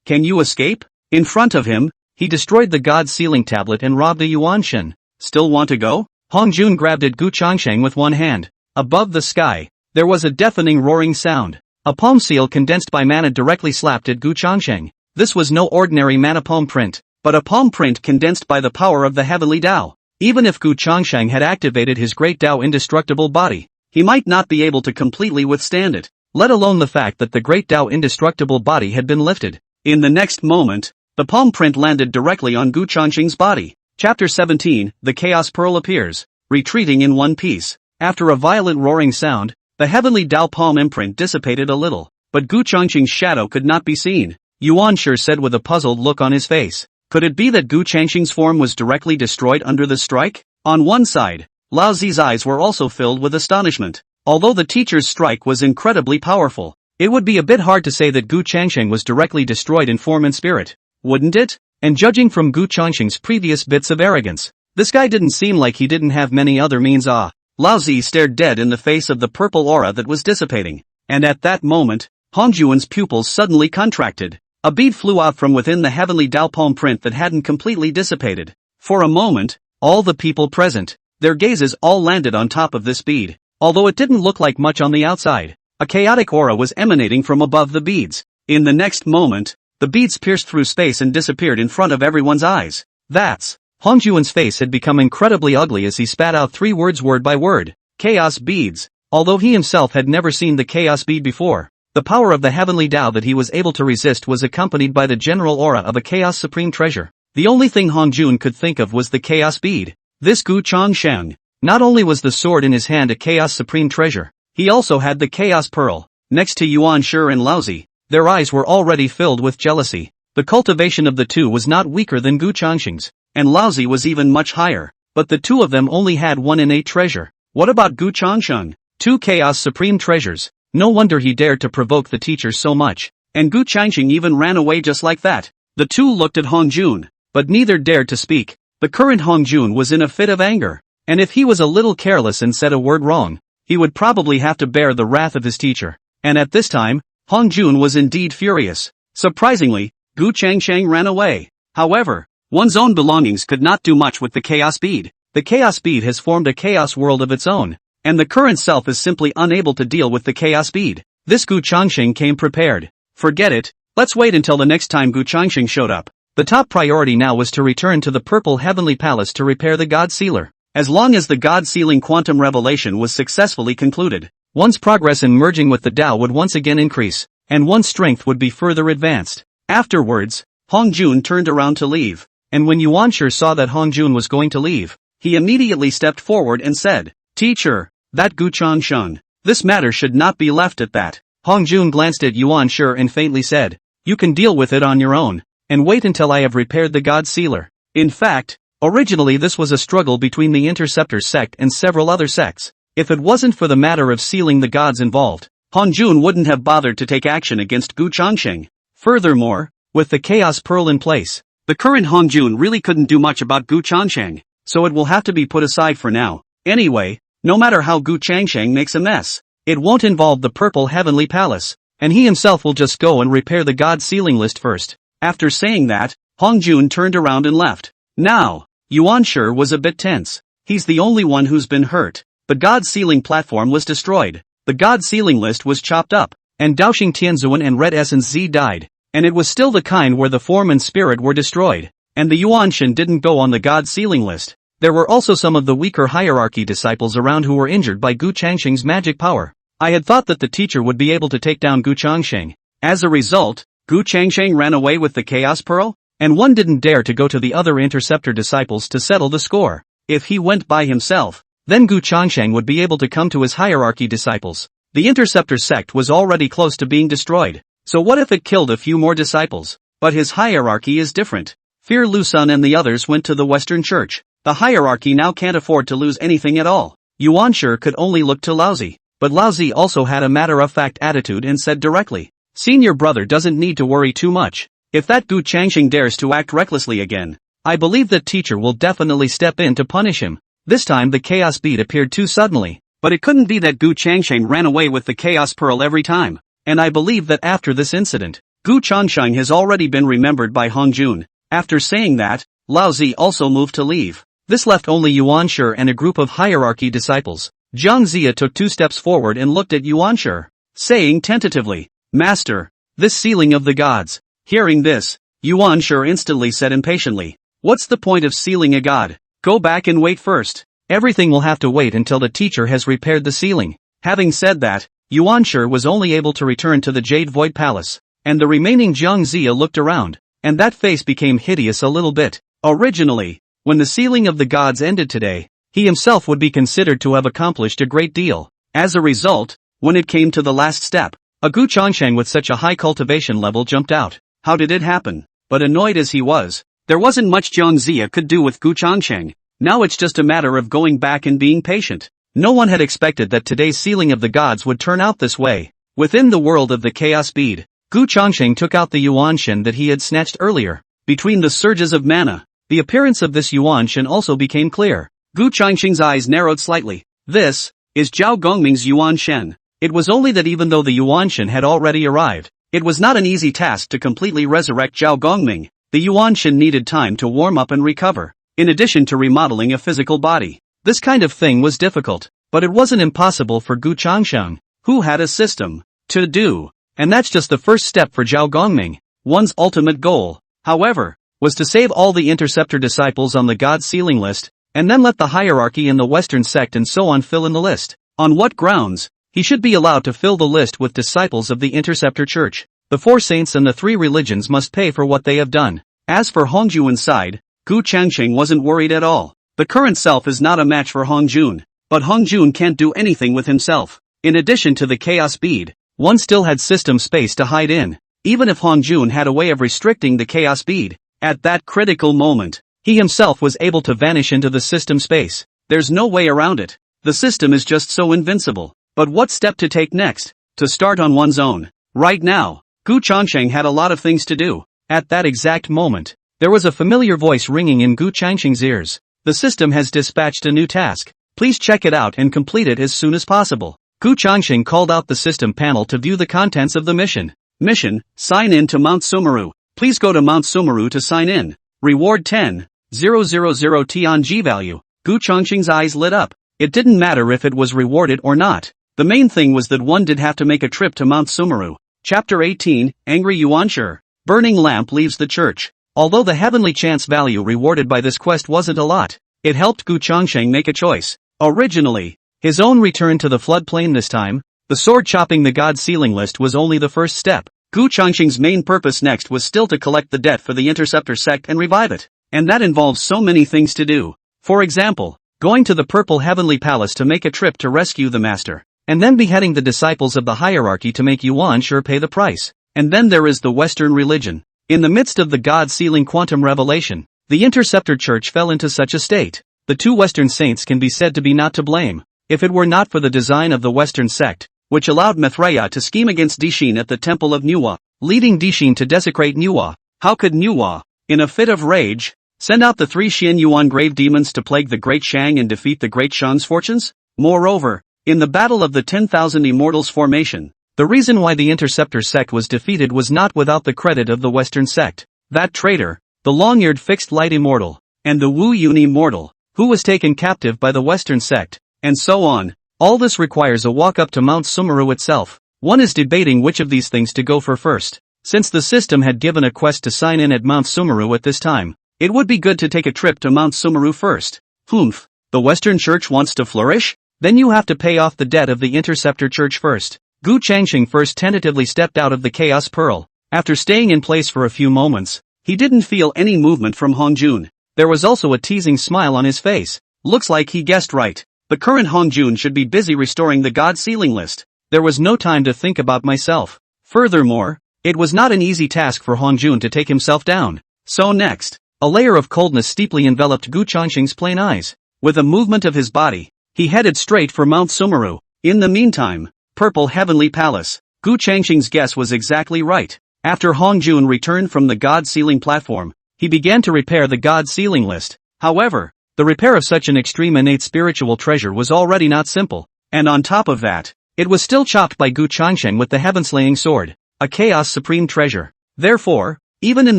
[SPEAKER 1] Can you escape? In front of him, he destroyed the God sealing tablet and robbed the Yuan Shen. Still want to go? Hong Jun grabbed at Gu Changsheng with one hand. Above the sky, there was a deafening roaring sound. A palm seal condensed by mana directly slapped at Gu Changsheng. This was no ordinary mana palm print, but a palm print condensed by the power of the heavenly Dao. Even if Gu Changsheng had activated his great Dao indestructible body, he might not be able to completely withstand it, let alone the fact that the great Dao indestructible body had been lifted. In the next moment, the palm print landed directly on Gu Changsheng's body. Chapter 17, The Chaos Pearl appears, retreating in one piece. After a violent roaring sound, the heavenly Dao palm imprint dissipated a little, but Gu Changsheng's shadow could not be seen. Yuan Shi said with a puzzled look on his face. Could it be that Gu Changsheng's form was directly destroyed under the strike? On one side, Laozi's eyes were also filled with astonishment. Although the teacher's strike was incredibly powerful, it would be a bit hard to say that Gu Changsheng was directly destroyed in form and spirit, wouldn't it? And judging from Gu Changsheng's previous bits of arrogance, this guy didn't seem like he didn't have many other means. Laozi stared dead in the face of the purple aura that was dissipating, and at that moment, Hong Jun's pupils suddenly contracted. A bead flew out from within the heavenly Dao palm print that hadn't completely dissipated. For a moment, all the people present, their gazes all landed on top of this bead. Although it didn't look like much on the outside, a chaotic aura was emanating from above the beads. In the next moment, the beads pierced through space and disappeared in front of everyone's eyes. That's... Hong Jun's face had become incredibly ugly as he spat out 3 words word by word. Chaos beads. Although he himself had never seen the chaos bead before, the power of the heavenly Dao that he was able to resist was accompanied by the general aura of a chaos supreme treasure. The only thing Hong Jun could think of was the chaos bead. This Gu Changsheng. Not only was the sword in his hand a chaos supreme treasure, he also had the chaos pearl. Next to Yuan Shi and Laozi, their eyes were already filled with jealousy. The cultivation of the two was not weaker than Gu Changsheng's, and Laozi was even much higher, but the two of them only had one innate treasure. What about Gu Changsheng? 2 chaos supreme treasures. No wonder he dared to provoke the teacher so much. And Gu Changsheng even ran away just like that. The two looked at Hong Jun, but neither dared to speak. The current Hong Jun was in a fit of anger, and if he was a little careless and said a word wrong, he would probably have to bear the wrath of his teacher. And at this time, Hong Jun was indeed furious. Surprisingly, Gu Changsheng ran away. However, one's own belongings could not do much with the chaos bead. The chaos bead has formed a chaos world of its own, and the current self is simply unable to deal with the chaos bead. This Gu Changsheng came prepared. Forget it, let's wait until the next time Gu Changsheng showed up. The top priority now was to return to the Purple Heavenly Palace to repair the God Sealer. As long as the God Sealing Quantum Revelation was successfully concluded, one's progress in merging with the Tao would once again increase, and one's strength would be further advanced. Afterwards, Hong Jun turned around to leave, and when Yuan Shi saw that Hong Jun was going to leave, he immediately stepped forward and said, "Teacher, that Gu Changsheng, this matter should not be left at that." Hong Jun glanced at Yuan Shi and faintly said, You can deal with it on your own, and wait until I have repaired the God Sealer. In fact, originally this was a struggle between the Interceptor sect and several other sects. If it wasn't for the matter of sealing the gods involved, Hongjun wouldn't have bothered to take action against Gu Changsheng. Furthermore, with the Chaos Pearl in place, the current Hongjun really couldn't do much about Gu Changsheng, so it will have to be put aside for now. Anyway, no matter how Gu Changsheng makes a mess, it won't involve the Purple Heavenly Palace, and he himself will just go and repair the God Sealing list first. After saying that, Hongjun turned around and left. Now, Yuan Shi was a bit tense. He's the only one who's been hurt. The God Sealing platform was destroyed. The God Sealing list was chopped up, and Daoxing Tianzuan and Red Essence Z died. And it was still the kind where the form and spirit were destroyed, and the Yuanshan didn't go on the God Sealing list. There were also some of the weaker hierarchy disciples around who were injured by Gu Changsheng's magic power. I had thought that the teacher would be able to take down Gu Changsheng. As a result, Gu Changsheng ran away with the Chaos Pearl, and one didn't dare to go to the other Interceptor disciples to settle the score. If he went by himself, then Gu Changsheng would be able to come to his hierarchy disciples. The Interceptor sect was already close to being destroyed. So what if it killed a few more disciples? But his hierarchy is different. Fear Lusun and the others went to the Western Church. The hierarchy now can't afford to lose anything at all. Yuan Shi could only look to Laozi, but Laozi also had a matter-of-fact attitude and said directly, "Senior brother doesn't need to worry too much. If that Gu Changsheng dares to act recklessly again, I believe that teacher will definitely step in to punish him." This time the Chaos Bead appeared too suddenly, but it couldn't be that Gu Changsheng ran away with the Chaos Pearl every time. And I believe that after this incident, Gu Changsheng has already been remembered by Hongjun. After saying that, Laozi also moved to leave. This left only Yuan Shi and a group of hierarchy disciples. Zhang Zia took 2 steps forward and looked at Yuan Shi, saying tentatively, "Master, this sealing of the gods." Hearing this, Yuan Shi instantly said impatiently, "What's the point of sealing a god? Go back and wait first. Everything will have to wait until the teacher has repaired the sealing." Having said that, Yuan Shi was only able to return to the Jade Void Palace, and the remaining Zhang Zia looked around, and that face became hideous a little bit. Originally, when the sealing of the gods ended today, he himself would be considered to have accomplished a great deal. As a result, when it came to the last step, a Gu Changsheng with such a high cultivation level jumped out. How did it happen? But annoyed as he was, there wasn't much Zhang Zia could do with Gu Changsheng. Now it's just a matter of going back and being patient. No one had expected that today's sealing of the gods would turn out this way. Within the world of the Chaos Bead, Gu Changsheng took out the Yuanshan that he had snatched earlier. Between the surges of mana, the appearance of this Yuanshan also became clear. Gu Changsheng's eyes narrowed slightly. This is Zhao Gongming's Yuanshan. It was only that even though the Yuanshan had already arrived, it was not an easy task to completely resurrect Zhao Gongming. The Yuanshan needed time to warm up and recover, in addition to remodeling a physical body. This kind of thing was difficult, but it wasn't impossible for Gu Changsheng, who had a system to do, and that's just the first step for Zhao Gongming. One's ultimate goal, however, was to save all the Interceptor disciples on the God Sealing list, and then let the hierarchy in the Western sect and so on fill in the list. On what grounds? He should be allowed to fill the list with disciples of the Interceptor Church. The 4 saints and the 3 religions must pay for what they have done. As for Hongjuan's side, Gu Changsheng wasn't worried at all. The current self is not a match for Hongjun, but Hongjun can't do anything with himself. In addition to the Chaos Bead, one still had system space to hide in. Even if Hongjun had a way of restricting the Chaos Bead, at that critical moment, he himself was able to vanish into the system space. There's no way around it. The system is just so invincible. But what step to take next? To start on one's own. Right now, Gu Changsheng had a lot of things to do. At that exact moment, there was a familiar voice ringing in Gu Changsheng's ears. The system has dispatched a new task. Please check it out and complete it as soon as possible. Gu Changsheng called out the system panel to view the contents of the mission. Mission, sign in to Mount Sumeru. Please go to Mount Sumeru to sign in. Reward 10,000 Tianji value. Gu Changsheng's eyes lit up. It didn't matter if it was rewarded or not. The main thing was that one did have to make a trip to Mount Sumeru. Chapter 18, Angry Yuan Shi. Burning lamp leaves the church. Although the heavenly chance value rewarded by this quest wasn't a lot, it helped Gu Changsheng make a choice. Originally, his own return to the floodplain this time, the sword chopping the God Sealing list was only the first step. Gu Changsheng's main purpose next was still to collect the debt for the Interceptor sect and revive it. And that involves so many things to do. For example, going to the Purple Heavenly Palace to make a trip to rescue the Master, and then beheading the disciples of the hierarchy to make Yuan Shi pay the price. and then there is the Western religion. In the midst of the God-sealing quantum revelation, the Interceptor Church fell into such a state. The two Western saints can be said to be not to blame. If it were not for the design of the Western sect, which allowed Maitreya to scheme against Dishin at the temple of Nuwa, leading Dishin to desecrate Nuwa, how could Nuwa, in a fit of rage, send out the 3 Xian Yuan grave demons to plague the Great Shang and defeat the Great Shan's fortunes? Moreover, in the battle of the 10,000 Immortals Formation, the reason why the Interceptor sect was defeated was not without the credit of the Western sect. That traitor, the long-eared fixed light immortal, and the Wu Yun immortal, who was taken captive by the Western sect, and so on. All this requires a walk up to Mount Sumeru itself. One is debating which of these things to go for first. Since the system had given a quest to sign in at Mount Sumeru at this time, it would be good to take a trip to Mount Sumeru first. Humph, the Western Church wants to flourish? Then you have to pay off the debt of the Interceptor Church first. Gu Changxing first tentatively stepped out of the Chaos Pearl. After staying in place for a few moments, he didn't feel any movement from Hongjun. There was also a teasing smile on his face. Looks like he guessed right. The current Hongjun should be busy restoring the God Sealing list. There was no time to think about myself. Furthermore, it was not an easy task for Hongjun to take himself down. So next, a layer of coldness steeply enveloped Gu Changxing's plain eyes. With a movement of his body, he headed straight for Mount Sumeru. In the meantime, Purple Heavenly Palace. Gu Changxing's guess was exactly right. After Hongjun returned from the God Sealing platform, he began to repair the God Sealing list. However, the repair of such an extreme innate spiritual treasure was already not simple, and on top of that, it was still chopped by Gu Changxing with the heaven-slaying sword, a chaos supreme treasure. Therefore, even in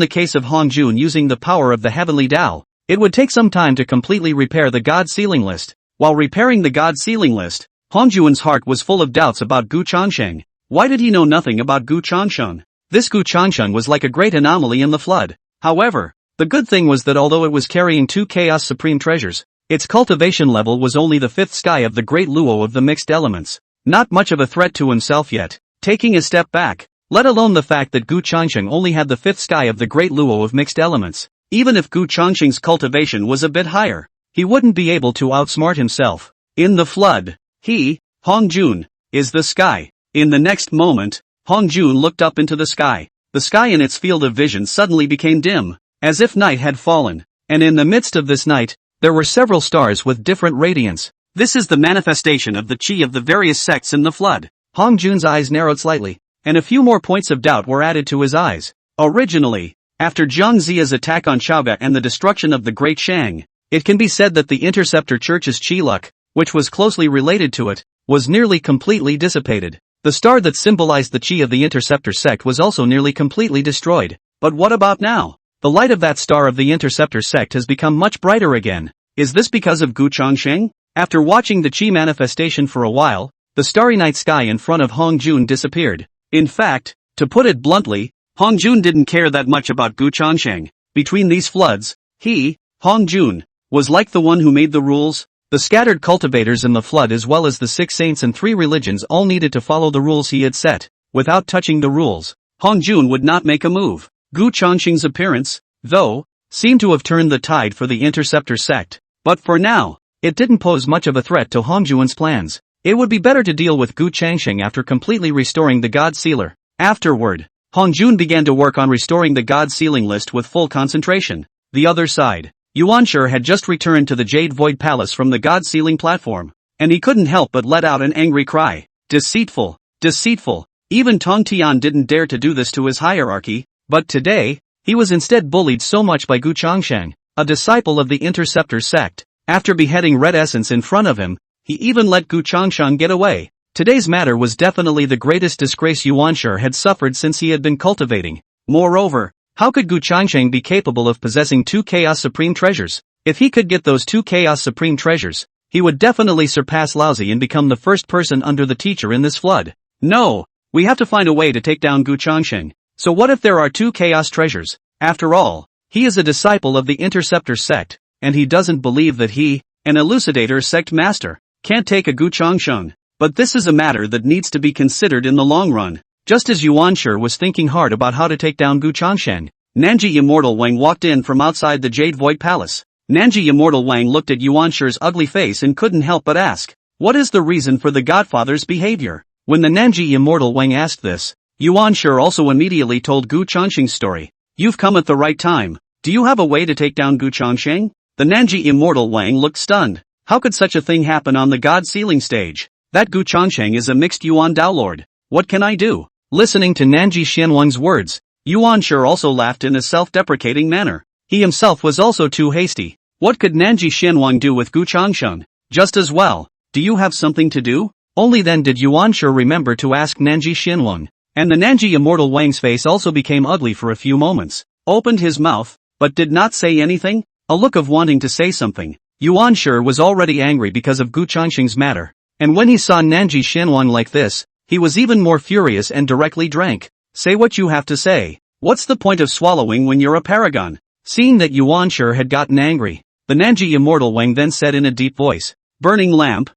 [SPEAKER 1] the case of Hongjun using the power of the heavenly Tao, it would take some time to completely repair the God Sealing list. While repairing the God Sealing list, Hongjun's heart was full of doubts about Gu Changxing. Why did he know nothing about Gu Changxing? This Gu Changxing was like a great anomaly in the flood. However, the good thing was that although it was carrying 2 Chaos Supreme treasures, its cultivation level was only the 5th sky of the Great Luo of the mixed elements. Not much of a threat to himself yet. Taking a step back, let alone the fact that Gu Changxing only had the 5th sky of the Great Luo of mixed elements. Even if Gu Changxing's cultivation was a bit higher, he wouldn't be able to outsmart himself. In the flood, he, Hongjun, is the sky. In the next moment, Hongjun looked up into the sky. The sky in its field of vision suddenly became dim, as if night had fallen, and in the midst of this night, there were several stars with different radiance. This is the manifestation of the chi of the various sects in the flood. Hongjun's eyes narrowed slightly, and a few more points of doubt were added to his eyes. Originally, after Jiang Ziya's attack on Chaoga and the destruction of the Great Shang, it can be said that the Interceptor Church's chi luck, which was closely related to it, was nearly completely dissipated. The star that symbolized the chi of the Interceptor sect was also nearly completely destroyed. But what about now? The light of that star of the Interceptor sect has become much brighter again. Is this because of Gu Changxing? After watching the chi manifestation for a while, the starry night sky in front of Hongjun disappeared. In fact, to put it bluntly, Hongjun didn't care that much about Gu Changxing. Between these floods, he, Hongjun, was like the one who made the rules. The scattered cultivators in the flood as well as the 6 saints and 3 religions all needed to follow the rules he had set. Without touching the rules, Hongjun would not make a move. Gu Changxing's appearance, though, seemed to have turned the tide for the Interceptor sect. But for now, it didn't pose much of a threat to Hongjun's plans. It would be better to deal with Gu Changxing after completely restoring the God Sealer. Afterward, Hongjun began to work on restoring the God Sealing list with full concentration. The other side, Yuanshi had just returned to the Jade Void Palace from the God Sealing platform, and he couldn't help but let out an angry cry. Deceitful, deceitful. Even Tong Tian didn't dare to do this to his hierarchy, but today, he was instead bullied so much by Gu Changxing, a disciple of the Interceptor sect. After beheading Red Essence in front of him, he even let Gu Changxing get away. Today's matter was definitely the greatest disgrace Yuanshi had suffered since he had been cultivating. Moreover, how could Gu Changxing be capable of possessing 2 Chaos Supreme treasures? If he could get those 2 Chaos Supreme treasures, he would definitely surpass Laozi and become the first person under the teacher in this flood. No, we have to find a way to take down Gu Changxing. So what if there are 2 Chaos treasures? After all, he is a disciple of the Interceptor sect, and he doesn't believe that he, an elucidator sect master, can't take a Gu Changxing. But this is a matter that needs to be considered in the long run. Just as Yuanshi was thinking hard about how to take down Gu Changxing, Nanji Immortal Wang walked in from outside the Jade Void Palace. Nanji Immortal Wang looked at Yuanshi's ugly face and couldn't help but ask, what is the reason for the Godfather's behavior? When the Nanji Immortal Wang asked this, Yuan Shi also immediately told Gu Changsheng's story. You've come at the right time. Do you have a way to take down Gu Changsheng? The Nanji Immortal Wang looked stunned. How could such a thing happen on the God Sealing stage? That Gu Changsheng is a mixed Yuan Dao Lord. What can I do? Listening to Nanji Xianwang's words, Yuan Shi also laughed in a self-deprecating manner. He himself was also too hasty. What could Nanji Xianwang do with Gu Changsheng? Just as well. Do you have something to do? Only then did Yuan Shi remember to ask Nanji Xianwang. And the Nanji Immortal Wang's face also became ugly for a few moments. Opened his mouth, but did not say anything? A look of wanting to say something. Yuan Shi was already angry because of Gu Changsheng's matter. And when he saw Nanji Xianwang like this, he was even more furious and directly drank. Say what you have to say. What's the point of swallowing when you're a paragon? Seeing that Yuan Shi had gotten angry, the Nanji Immortal Wang then said in a deep voice, Burning lamp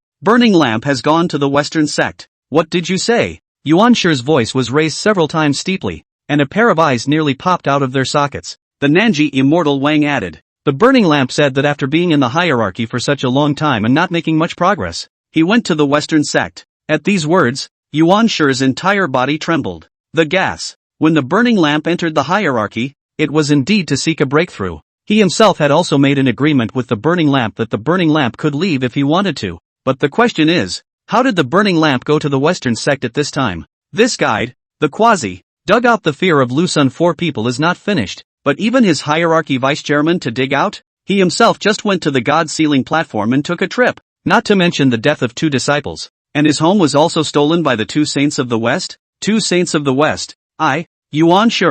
[SPEAKER 1] has gone to the Western sect. What did you say? Yuan Shi's voice was raised several times steeply, and a pair of eyes nearly popped out of their sockets. The Nanji Immortal Wang added, the burning lamp said that after being in the hierarchy for such a long time and not making much progress, he went to the Western sect. At these words, Yuan Shi's entire body trembled. The gas. When the burning lamp entered the hierarchy, it was indeed to seek a breakthrough. He himself had also made an agreement with the burning lamp that the burning lamp could leave if he wanted to. But the question is, how did the burning lamp go to the Western sect at this time? This guide, the Quasi, dug out the fear of Lusun 4 people is not finished, but even his hierarchy vice-chairman to dig out? He himself just went to the God Sealing platform and took a trip, not to mention the death of 2 disciples. And his home was also stolen by the 2 saints of the West? 2 saints of the West. I, Yuan Shi,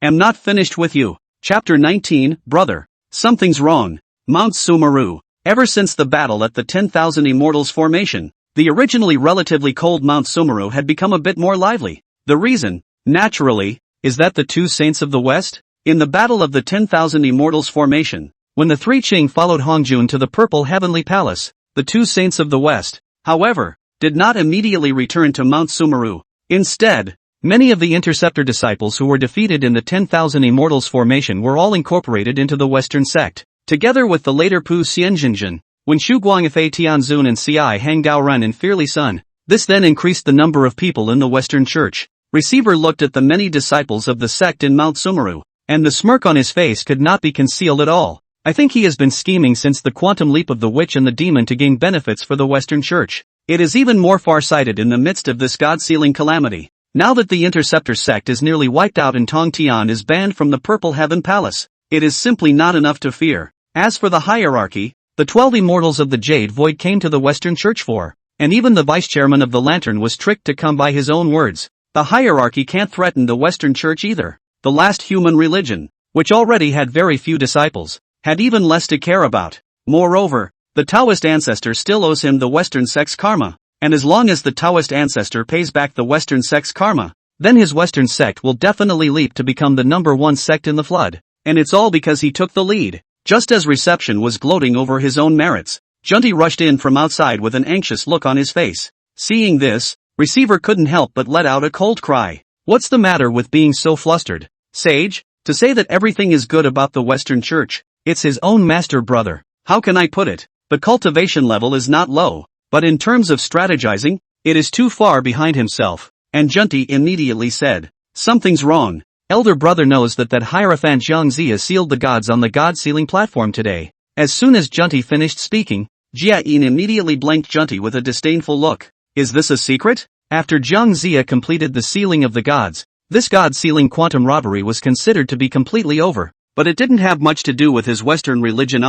[SPEAKER 1] am not finished with you. Chapter 19, Brother. Something's wrong. Mount Sumeru. Ever since the battle at the 10,000 Immortals Formation, the originally relatively cold Mount Sumeru had become a bit more lively. The reason, naturally, is that the 2 saints of the West? In the battle of the 10,000 Immortals Formation, when the 3 Qing followed Hongjun to the Purple Heavenly Palace, the 2 saints of the West, however, did not immediately return to Mount Sumeru. Instead, many of the Interceptor disciples who were defeated in the 10,000 Immortals Formation were all incorporated into the Western sect, together with the later Pu Xianzhenjin, when Shu Guangfei Tianzun and Ci Hang Daoren and Fearly Sun. This then increased the number of people in the Western Church. Receiver looked at the many disciples of the sect in Mount Sumeru, and the smirk on his face could not be concealed at all. I think he has been scheming since the quantum leap of the witch and the demon to gain benefits for the Western Church. It is even more far-sighted in the midst of this God-sealing calamity. Now that the Interceptor sect is nearly wiped out and Tong Tian is banned from the Purple Heaven Palace, it is simply not enough to fear. As for the hierarchy, the 12 immortals of the Jade Void came to the Western Church for, and even the vice-chairman of the Lantern was tricked to come by his own words. The hierarchy can't threaten the Western Church either. The last human religion, which already had very few disciples, had even less to care about. Moreover, the Taoist ancestor still owes him the Western sect's karma, and as long as the Taoist ancestor pays back the Western sect's karma, then his Western sect will definitely leap to become the #1 sect in the flood. And it's all because he took the lead. Just as Reception was gloating over his own merits, Junti rushed in from outside with an anxious look on his face. Seeing this, Receiver couldn't help but let out a cold cry. What's the matter with being so flustered, Sage? To say that everything is good about the Western Church, it's his own master brother. How can I put it? The cultivation level is not low, but in terms of strategizing, it is too far behind himself. And Junti immediately said, something's wrong. Elder brother knows that Hierophant Zhang Zia sealed the gods on the God-sealing platform today. As soon as Junti finished speaking, Jia Yin immediately blanked Junti with a disdainful look. Is this a secret? After Zhang Zia completed the sealing of the gods, this god-sealing quantum robbery was considered to be completely over, but it didn't have much to do with his Western religion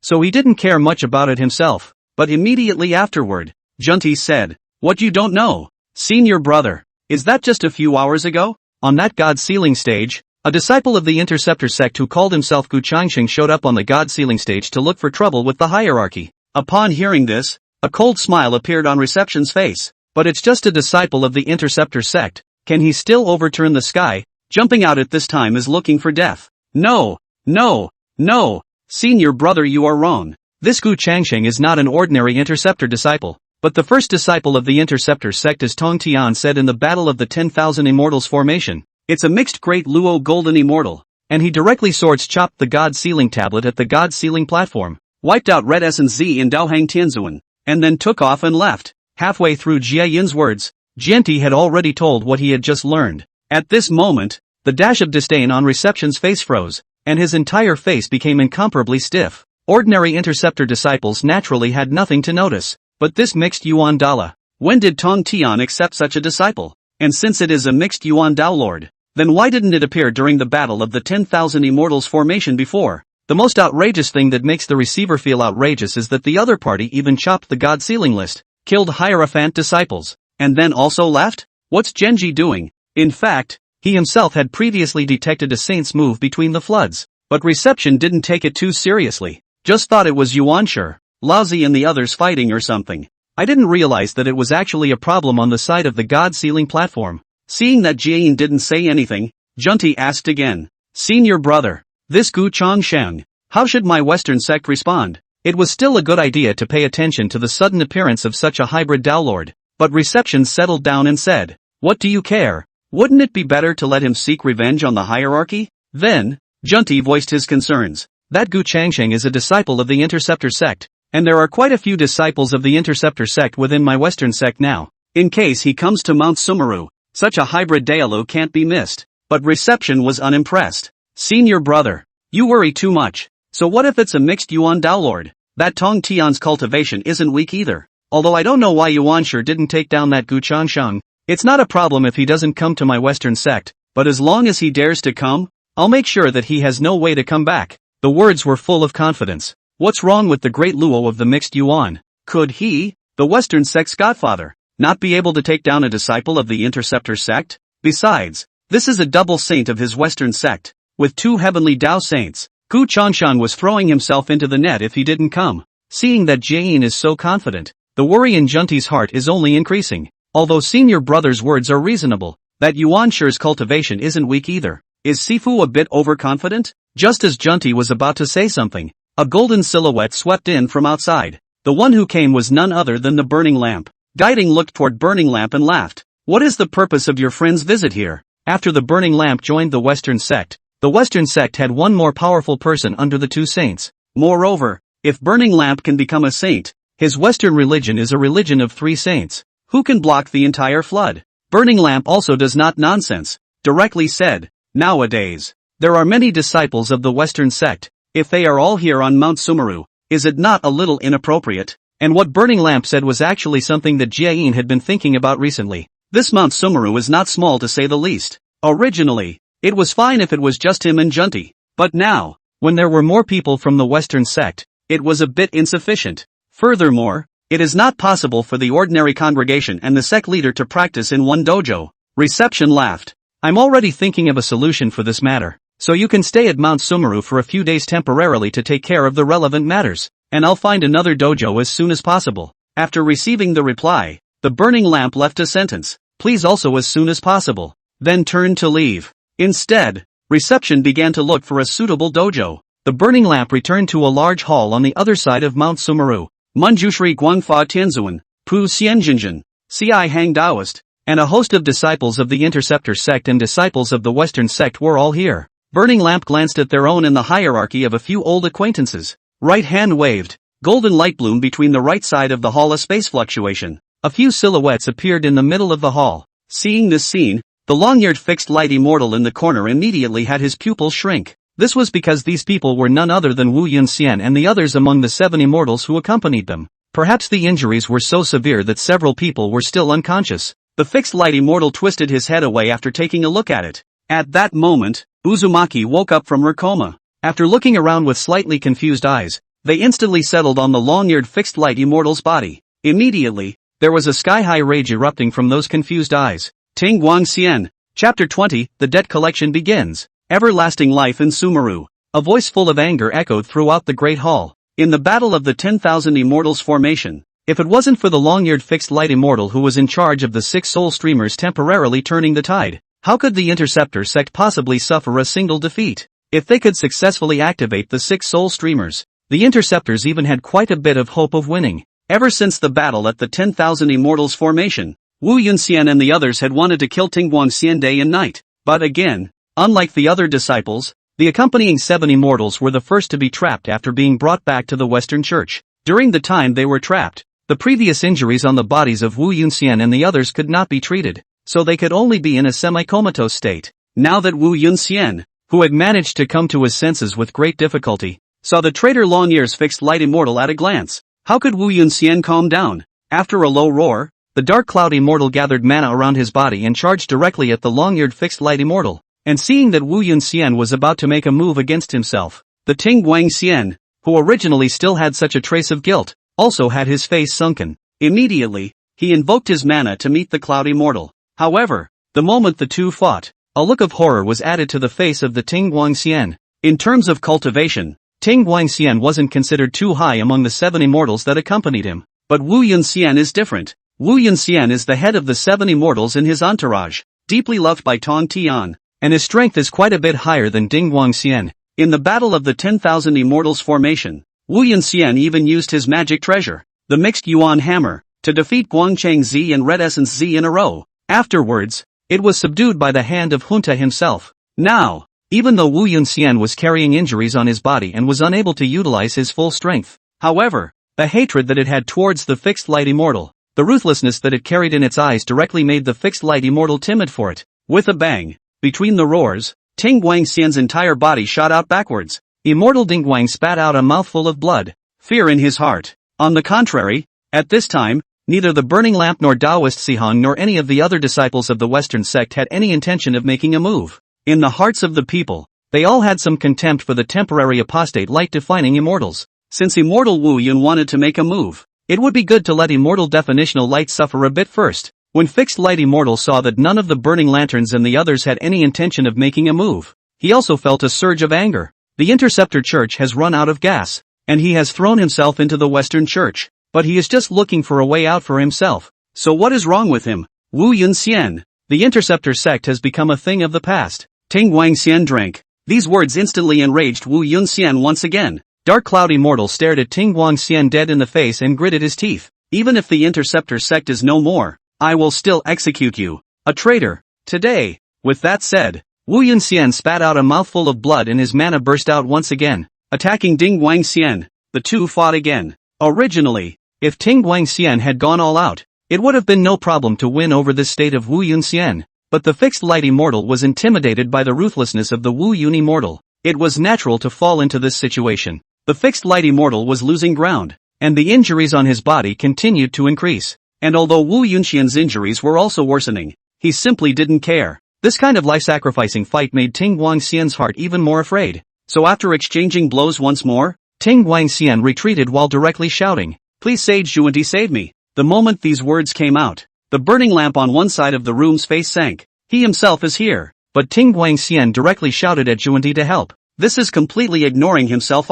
[SPEAKER 1] so he didn't care much about it himself. But immediately afterward, Junti said, what you don't know, senior brother, is that just a few hours ago? On that god-sealing stage, a disciple of the Interceptor sect who called himself Gu Changsheng showed up on the god-sealing stage to look for trouble with the hierarchy. Upon hearing this, a cold smile appeared on Reception's face. But it's just a disciple of the Interceptor sect. Can he still overturn the sky? Jumping out at this time is looking for death. No, no, no, senior brother, you are wrong. This Gu Changsheng is not an ordinary Interceptor disciple, but the first disciple of the Interceptor sect, as Tong Tian said in the battle of the 10,000 Immortals Formation. It's a mixed great Luo Golden Immortal, and he directly swords chopped the God-sealing tablet at the God-sealing platform, wiped out Red Essence Z in Daohang Tianzuan, and then took off and left. Halfway through Jia Yin's words, Jianti had already told what he had just learned. At this moment, the dash of disdain on Reception's face froze, and his entire face became incomparably stiff. Ordinary interceptor disciples naturally had nothing to notice, but this mixed Yuan Dala. When did Tong Tian accept such a disciple? And since it is a mixed Yuan Dao lord, then why didn't it appear during the battle of the 10,000 Immortals formation before? The most outrageous thing that makes the receiver feel outrageous is that the other party even chopped the god sealing list, killed Hierophant disciples, and then also left? What's Genji doing? In fact, he himself had previously detected a saint's move between the floods, but Reception didn't take it too seriously, just thought it was Yuanshi, Laozi and the others fighting or something. I didn't realize that it was actually a problem on the side of the god sealing platform. Seeing that Jian didn't say anything, Junti asked again. Senior brother, this Gu Chongsheng, how should my Western sect respond? It was still a good idea to pay attention to the sudden appearance of such a hybrid Dao Lord, but Reception settled down and said, what do you care? Wouldn't it be better to let him seek revenge on the hierarchy? Then, Junti voiced his concerns. That Gu Changsheng is a disciple of the Interceptor sect, and there are quite a few disciples of the Interceptor sect within my Western sect now. In case he comes to Mount Sumeru, such a hybrid Daolu can't be missed. But Reception was unimpressed. Senior brother, you worry too much. So what if it's a mixed Yuan Dao Lord? That Tong Tian's cultivation isn't weak either. Although I don't know why Yuanshi didn't take down that Gu Changsheng. It's not a problem if he doesn't come to my Western sect, but as long as he dares to come, I'll make sure that he has no way to come back. The words were full of confidence. What's wrong with the great Luo of the mixed Yuan? Could he, the Western sect's godfather, not be able to take down a disciple of the Interceptor sect? Besides, this is a double saint of his Western sect, with two heavenly Dao saints. Gu Changshan was throwing himself into the net if he didn't come. Seeing that Jian is so confident, the worry in Junti's heart is only increasing. Although senior brother's words are reasonable, that Yuanshi's cultivation isn't weak either. Is Sifu a bit overconfident? Just as Junti was about to say something, a golden silhouette swept in from outside. The one who came was none other than the Burning Lamp. Guiding looked toward Burning Lamp and laughed. What is the purpose of your friend's visit here? After the Burning Lamp joined the Western sect, the Western sect had one more powerful person under the two saints. Moreover, if Burning Lamp can become a saint, his Western religion is a religion of three saints. Who can block the entire flood? Burning Lamp also does not nonsense, directly said. Nowadays, there are many disciples of the Western sect. If they are all here on Mount Sumeru, is it not a little inappropriate? And what Burning Lamp said was actually something that Jiayin had been thinking about recently. This Mount Sumeru is not small to say the least. Originally, it was fine if it was just him and Junti. But now, when there were more people from the Western sect, it was a bit insufficient. Furthermore, it is not possible for the ordinary congregation and the sect leader to practice in one dojo. Reception laughed. I'm already thinking of a solution for this matter. So you can stay at Mount Sumeru for a few days temporarily to take care of the relevant matters, and I'll find another dojo as soon as possible. After receiving the reply, the Burning Lamp left a sentence, please also as soon as possible, then turned to leave. Instead, Reception began to look for a suitable dojo. The Burning Lamp returned to a large hall on the other side of Mount Sumeru. Manjushri Guangfa Tianzuan, Pu Xianjinjin, Ci Hang Daoist, and a host of disciples of the Interceptor sect and disciples of the Western sect were all here. Burning Lamp glanced at their own in the hierarchy of a few old acquaintances. Right hand waved. Golden light bloomed between the right side of the hall. A space fluctuation. A few silhouettes appeared in the middle of the hall. Seeing this scene, the long-eared fixed light immortal in the corner immediately had his pupils shrink. This was because these people were none other than Wu Yunxian and the others among the 7 immortals who accompanied them. Perhaps the injuries were so severe that several people were still unconscious. The fixed light immortal twisted his head away after taking a look at it. At that moment, Uzumaki woke up from her coma. After looking around with slightly confused eyes, they instantly settled on the long-eared fixed light immortal's body. Immediately, there was a sky-high rage erupting from those confused eyes. Ting Guangxian, Chapter 20, The Debt Collection begins. Everlasting life in Sumeru. A voice full of anger echoed throughout the great hall. In the battle of the 10,000 Immortals formation, if it wasn't for the long-eared fixed light immortal who was in charge of the 6 soul streamers temporarily turning the tide, how could the Interceptor sect possibly suffer a single defeat? If they could successfully activate the 6 soul streamers, the Interceptors even had quite a bit of hope of winning. Ever since the battle at the 10,000 Immortals formation, Wu Yunxian and the others had wanted to kill Ting Guangxian day and night. But again, unlike the other disciples, the accompanying 7 immortals were the first to be trapped after being brought back to the Western Church. During the time they were trapped, the previous injuries on the bodies of Wu Yunxian and the others could not be treated. so they could only be in a semi-comatose state. Now that Wu Yunxian, who had managed to come to his senses with great difficulty, saw the traitor Long Ear's fixed light immortal at a glance, how could Wu Yunxian calm down? After a low roar, the dark cloud immortal gathered mana around his body and charged directly at the long-eared fixed light immortal. And seeing that Wu Yunxian was about to make a move against himself, the Ting Guangxian, who originally still had such a trace of guilt, also had his face sunken. Immediately, he invoked his mana to meet the cloud immortal. However, the moment the two fought, a look of horror was added to the face of the Ting Guangxian. In terms of cultivation, Ting Guangxian wasn't considered too high among the 7 immortals that accompanied him. But Wu Yunxian is different. Wu Yunxian is the head of the 7 immortals in his entourage, deeply loved by Tong Tian, and his strength is quite a bit higher than Ding Guangxian. In the battle of the 10,000 immortals formation, Wu Yunxian even used his magic treasure, the mixed Yuan hammer, to defeat Guangchang Z and Red Essence Z in a row. Afterwards, it was subdued by the hand of Junta himself. Now, even though Wu Yunxian was carrying injuries on his body and was unable to utilize his full strength, however, the hatred that it had towards the fixed light immortal, the ruthlessness that it carried in its eyes directly made the fixed light immortal timid for it. With a bang, between the roars, Ting Guangxian's entire body shot out backwards. Immortal Dingguang spat out a mouthful of blood, fear in his heart. On the contrary, at this time, neither the Burning Lamp nor Taoist Sihong nor any of the other disciples of the Western sect had any intention of making a move. In the hearts of the people, they all had some contempt for the temporary apostate light-defining immortals. Since Immortal Wu Yun wanted to make a move, it would be good to let Immortal Definitional Light suffer a bit first. When Fixed Light Immortal saw that none of the Burning Lanterns and the others had any intention of making a move, he also felt a surge of anger. The Interceptor Church has run out of gas, and he has thrown himself into the Western Church, but he is just looking for a way out for himself. So what is wrong with him? Wu Yunxian, the Interceptor sect has become a thing of the past. Ting Guangxian drank. These words instantly enraged Wu Yunxian once again. Dark Cloud Immortal stared at Ting Guangxian dead in the face and gritted his teeth. Even if the Interceptor sect is no more, I will still execute you, a traitor, today. With that said, Wu Yunxian spat out a mouthful of blood and his mana burst out once again, attacking Ding Guangxian. The two fought again. Originally, if Ting Guangxian had gone all out, it would have been no problem to win over this state of Wu Yunxian. But the Fixed Light Immortal was intimidated by the ruthlessness of the Wu Yun Immortal. It was natural to fall into this situation. The Fixed Light Immortal was losing ground, and the injuries on his body continued to increase. And although Wu Yunxian's injuries were also worsening, he simply didn't care. This kind of life-sacrificing fight made Ting Guangxian's heart even more afraid. So after exchanging blows once more, Ting Guangxian retreated while directly shouting, "Please Sage Zhuanti save me." The moment these words came out, the burning lamp on one side of the room's face sank. He himself is here. But Ting Guangxian directly shouted at Zhuanti to help. This is completely ignoring himself.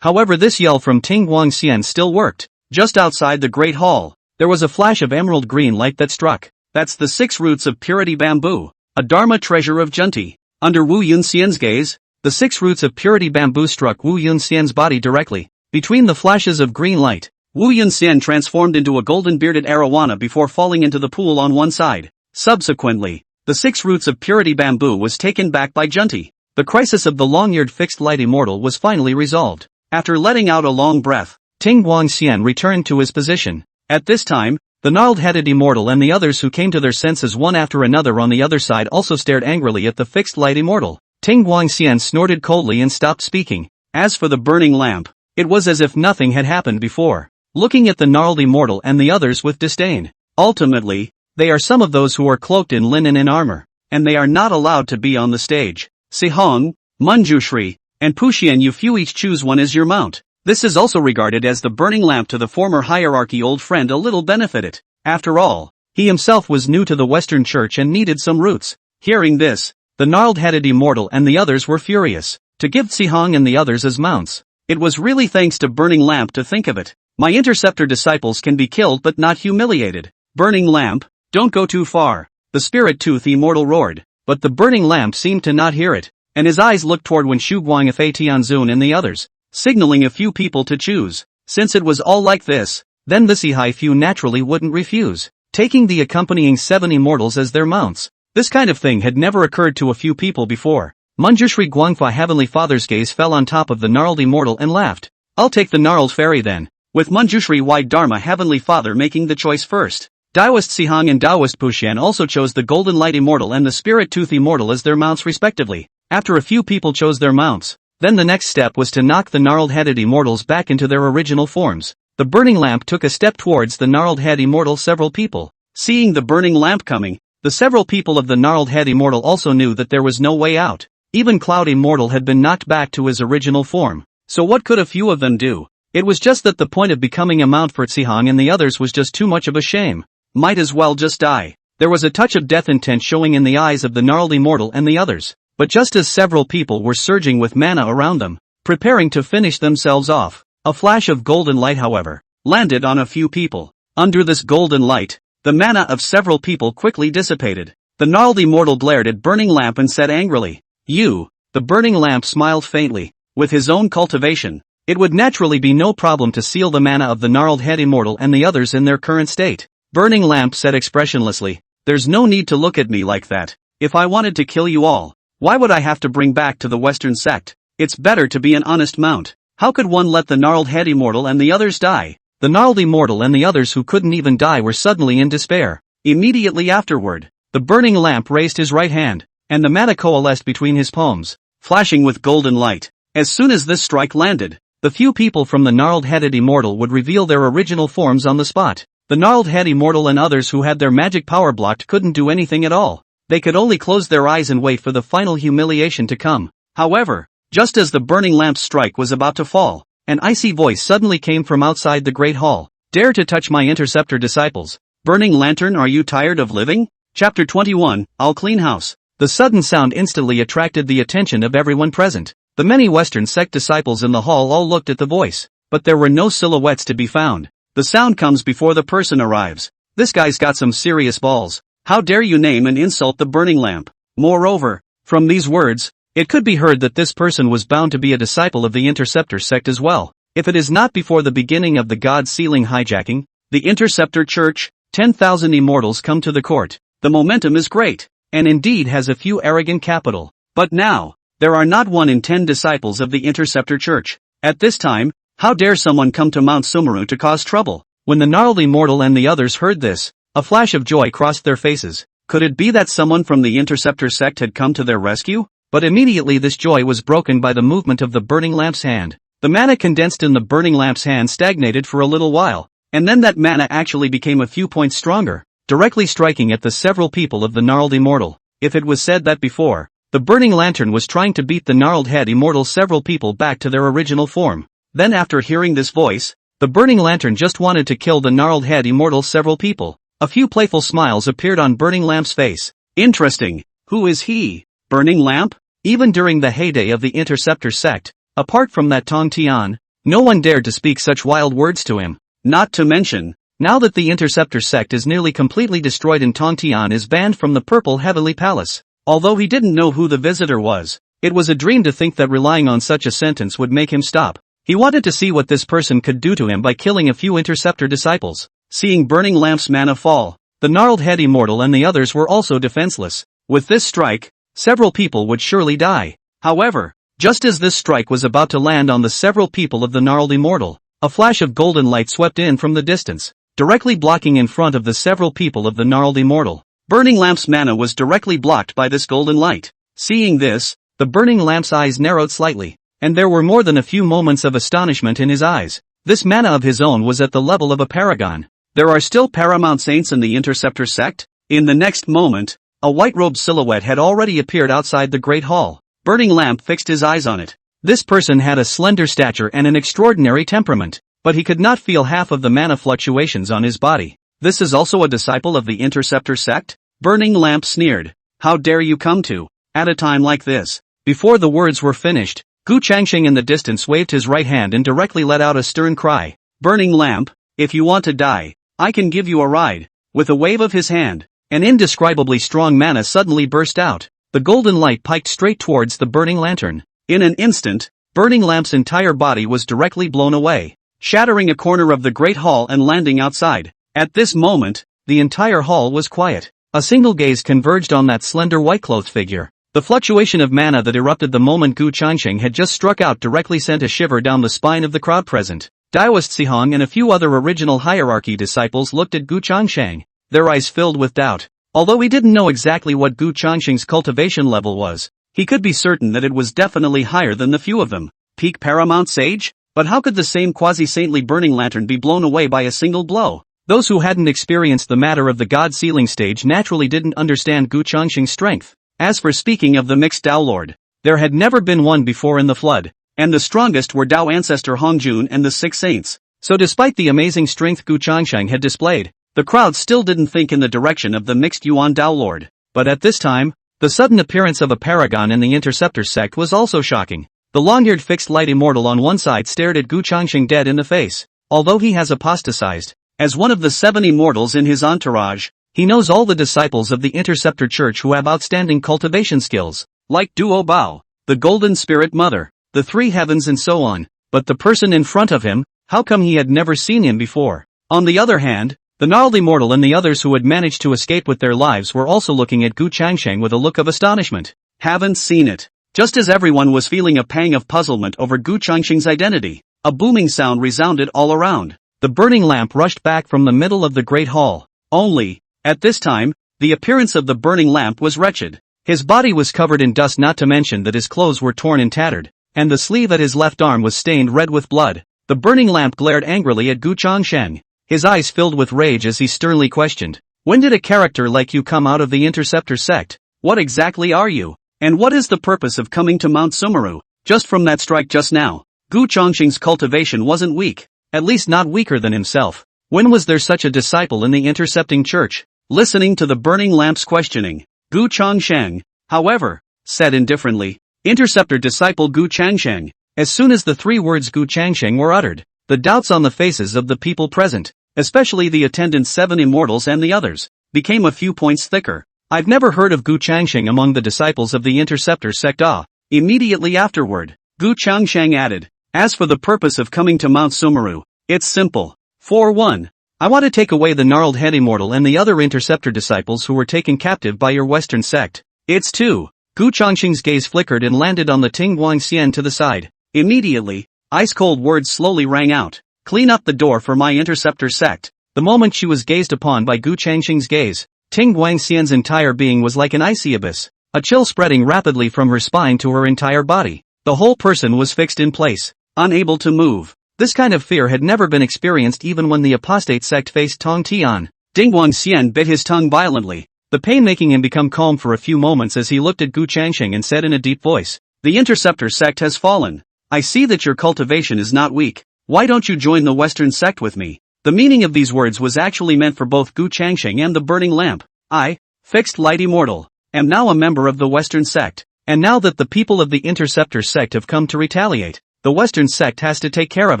[SPEAKER 1] However, this yell from Ting Guangxian still worked. Just outside the Great Hall, there was a flash of emerald green light that struck. That's the 6 roots of purity bamboo, a Dharma treasure of Zhuanti. Under Wu Yunxian's gaze, the 6 roots of purity bamboo struck Wu Yunxian's body directly. Between the flashes of green light, Wu Yunxian transformed into a golden bearded arowana before falling into the pool on one side. Subsequently, the 6 roots of purity bamboo was taken back by Zhuanti. The crisis of the long-eared Fixed Light Immortal was finally resolved. After letting out a long breath, Ting Guangxian returned to his position. At this time, the gnarled-headed Immortal and the others who came to their senses one after another on the other side also stared angrily at the Fixed Light Immortal. Ting Guangxian snorted coldly and stopped speaking. As for the burning lamp, it was as if nothing had happened before, looking at the gnarled Immortal and the others with disdain. Ultimately, they are some of those who are cloaked in linen and armor, and they are not allowed to be on the stage. Sihong, Manjushri, and Puxian, you few each choose one as your mount. This is also regarded as the burning lamp to the former hierarchy old friend a little benefited. After all, he himself was new to the Western Church and needed some roots. Hearing this, the gnarled-headed Immortal and the others were furious. To give Sihong and the others as mounts, it was really thanks to Burning Lamp to think of it. My Interceptor disciples can be killed but not humiliated. Burning Lamp, don't go too far. The Spirit Tooth Immortal roared, but the Burning Lamp seemed to not hear it, and his eyes looked toward Wen Shu Guangfa Tianzun and the others, signaling a few people to choose. Since it was all like this, then the Sihai few naturally wouldn't refuse, taking the accompanying 7 immortals as their mounts. This kind of thing had never occurred to a few people before. Manjushri Guangfa Heavenly Father's gaze fell on top of the gnarled Immortal and laughed. I'll take the gnarled fairy then, with Manjushri Wide Dharma Heavenly Father making the choice first. Daoist Sihong and Daoist Pushan also chose the Golden Light Immortal and the Spirit Tooth Immortal as their mounts respectively. After a few people chose their mounts, then the next step was to knock the gnarled-headed immortals back into their original forms. The burning lamp took a step towards the gnarled head immortal. Several people, seeing the burning lamp coming, the several people of the gnarled head immortal also knew that there was no way out. Even Cloud Immortal had been knocked back to his original form. So what could a few of them do? It was just that the point of becoming a mount for Sihong and the others was just too much of a shame. Might as well just die. There was a touch of death intent showing in the eyes of the gnarled immortal and the others. But just as several people were surging with mana around them, preparing to finish themselves off, a flash of golden light however, landed on a few people. Under this golden light, the mana of several people quickly dissipated. The gnarled immortal glared at burning lamp and said angrily, "You." The burning lamp smiled faintly. With his own cultivation, it would naturally be no problem to seal the mana of the gnarled head immortal and the others in their current state. Burning lamp said expressionlessly, "There's no need to look at me like that. If I wanted to kill you all, why would I have to bring back to the Western sect? It's better to be an honest mount. How could one let the gnarled head immortal and the others die?" The gnarled immortal and the others who couldn't even die were suddenly in despair. Immediately afterward, the burning lamp raised his right hand, and the mana coalesced between his palms, flashing with golden light. As soon as this strike landed, the few people from the gnarled-headed immortal would reveal their original forms on the spot. The gnarled head immortal and others who had their magic power blocked couldn't do anything at all. They could only close their eyes and wait for the final humiliation to come. However, just as the burning lamp's strike was about to fall, an icy voice suddenly came from outside the Great Hall. "Dare to touch my interceptor disciples. Burning Lantern, are you tired of living?" Chapter 21, I'll clean house. The sudden sound instantly attracted the attention of everyone present. The many Western sect disciples in the hall all looked at the voice, but there were no silhouettes to be found. The sound comes before the person arrives. This guy's got some serious balls. How dare you name and insult the burning lamp? Moreover, from these words, it could be heard that this person was bound to be a disciple of the Interceptor sect as well. If it is not before the beginning of the God Sealing hijacking, the Interceptor Church, 10,000 immortals come to the court. The momentum is great, and indeed has a few arrogant capital. But now, there are not 1 in 10 disciples of the Interceptor Church. At this time, how dare someone come to Mount Sumeru to cause trouble? When the gnarled immortal and the others heard this, a flash of joy crossed their faces. Could it be that someone from the Interceptor sect had come to their rescue? But immediately this joy was broken by the movement of the burning lamp's hand. The mana condensed in the burning lamp's hand stagnated for a little while, and then that mana actually became a few points stronger, directly striking at the several people of the gnarled immortal. If it was said that before, the burning lantern was trying to beat the gnarled head immortal several people back to their original form, then after hearing this voice, the burning lantern just wanted to kill the gnarled head immortal several people. A few playful smiles appeared on Burning Lamp's face. Interesting. Who is he? Burning Lamp? Even during the heyday of the Interceptor sect, apart from that Tong Tian, no one dared to speak such wild words to him. Not to mention, now that the Interceptor sect is nearly completely destroyed and Tong Tian is banned from the Purple Heavenly Palace. Although he didn't know who the visitor was, it was a dream to think that relying on such a sentence would make him stop. He wanted to see what this person could do to him by killing a few Interceptor disciples. Seeing Burning Lamp's mana fall, the gnarled head immortal and the others were also defenseless. With this strike, several people would surely die. However, just as this strike was about to land on the several people of the gnarled immortal, a flash of golden light swept in from the distance, directly blocking in front of the several people of the gnarled immortal. Burning Lamp's mana was directly blocked by this golden light. Seeing this, the Burning Lamp's eyes narrowed slightly, and there were more than a few moments of astonishment in his eyes. This mana of his own was at the level of a paragon. There are still paramount saints in the Interceptor sect? In the next moment, a white-robed silhouette had already appeared outside the Great Hall. Burning Lamp fixed his eyes on it. This person had a slender stature and an extraordinary temperament, but he could not feel half of the mana fluctuations on his body. This is also a disciple of the Interceptor sect? Burning Lamp sneered. How dare you come to, at a time like this? Before the words were finished, Gu Changsheng in the distance waved his right hand and directly let out a stern cry. Burning Lamp, if you want to die, I can give you a ride. With a wave of his hand, an indescribably strong mana suddenly burst out. The golden light piked straight towards the burning lantern. In an instant, Burning Lamp's entire body was directly blown away, shattering a corner of the Great Hall and landing outside. At this moment, the entire hall was quiet. A single gaze converged on that slender white-clothed figure. The fluctuation of mana that erupted the moment Gu Changsheng had just struck out directly sent a shiver down the spine of the crowd present. Daoist Sihong and a few other original hierarchy disciples looked at Gu Changsheng. their eyes filled with doubt. Although he didn't know exactly what Gu Changxing's cultivation level was, he could be certain that it was definitely higher than the few of them. Peak Paramount Sage? But how could the same quasi-saintly burning lantern be blown away by a single blow? Those who hadn't experienced the matter of the God Sealing stage naturally didn't understand Gu Changxing's strength. As for speaking of the mixed Tao Lord, there had never been one before in the flood, and the strongest were Tao ancestor Hongjun and the six saints. So despite the amazing strength Gu Changxing had displayed, the crowd still didn't think in the direction of the mixed Yuan Tao Lord. But at this time, the sudden appearance of a paragon in the Interceptor sect was also shocking. The long-eared fixed light immortal on one side stared at Gu Changxing dead in the face. Although he has apostatized, as one of the 7 immortals in his entourage, he knows all the disciples of the Interceptor Church who have outstanding cultivation skills, like Duo Bao, the Golden Spirit Mother, the Three Heavens and so on. But the person in front of him, how come he had never seen him before? On the other hand, the gnarled immortal and the others who had managed to escape with their lives were also looking at Gu Changxing with a look of astonishment. Haven't seen it. Just as everyone was feeling a pang of puzzlement over Gu Changxing's identity, a booming sound resounded all around. The burning lamp rushed back from the middle of the great hall. Only, at this time, the appearance of the burning lamp was wretched. His body was covered in dust, not to mention that his clothes were torn and tattered, and the sleeve at his left arm was stained red with blood. The burning lamp glared angrily at Gu Changxing, his eyes filled with rage as he sternly questioned, "When did a character like you come out of the Interceptor sect? What exactly are you? And what is the purpose of coming to Mount Sumeru?" Just from that strike just now, Gu Changxing's cultivation wasn't weak, at least not weaker than himself. When was there such a disciple in the Intercepting Church? Listening to the burning lamp's questioning, Gu Changxing, however, said indifferently, "Interceptor disciple Gu Changxing." As soon as the 3 words Gu Changxing were uttered, the doubts on the faces of the people present, especially the attendant 7 immortals and the others, became a few points thicker. "I've never heard of Gu Changxing among the disciples of the Interceptor sect." Immediately afterward, Gu Changxing added, "As for the purpose of coming to Mount Sumeru, it's simple. For 1, I want to take away the gnarled head immortal and the other Interceptor disciples who were taken captive by your Western sect. It's 2. Gu Changxing's gaze flickered and landed on the Ting Guangxian to the side. Immediately, ice-cold words slowly rang out. "Clean up the door for my Interceptor sect." The moment she was gazed upon by Gu Changxing's gaze, Ting Guangxian's entire being was like an icy abyss, a chill spreading rapidly from her spine to her entire body. The whole person was fixed in place, unable to move. This kind of fear had never been experienced even when the apostate sect faced Tong Tian. Ting Guangxian bit his tongue violently, the pain making him become calm for a few moments as he looked at Gu Changxing and said in a deep voice, "The Interceptor sect has fallen. I see that your cultivation is not weak. Why don't you join the Western sect with me?" The meaning of these words was actually meant for both Gu Changxing and the burning lamp. "I, Fixed Light Immortal, am now a member of the Western sect, and now that the people of the Interceptor sect have come to retaliate, the Western sect has to take care of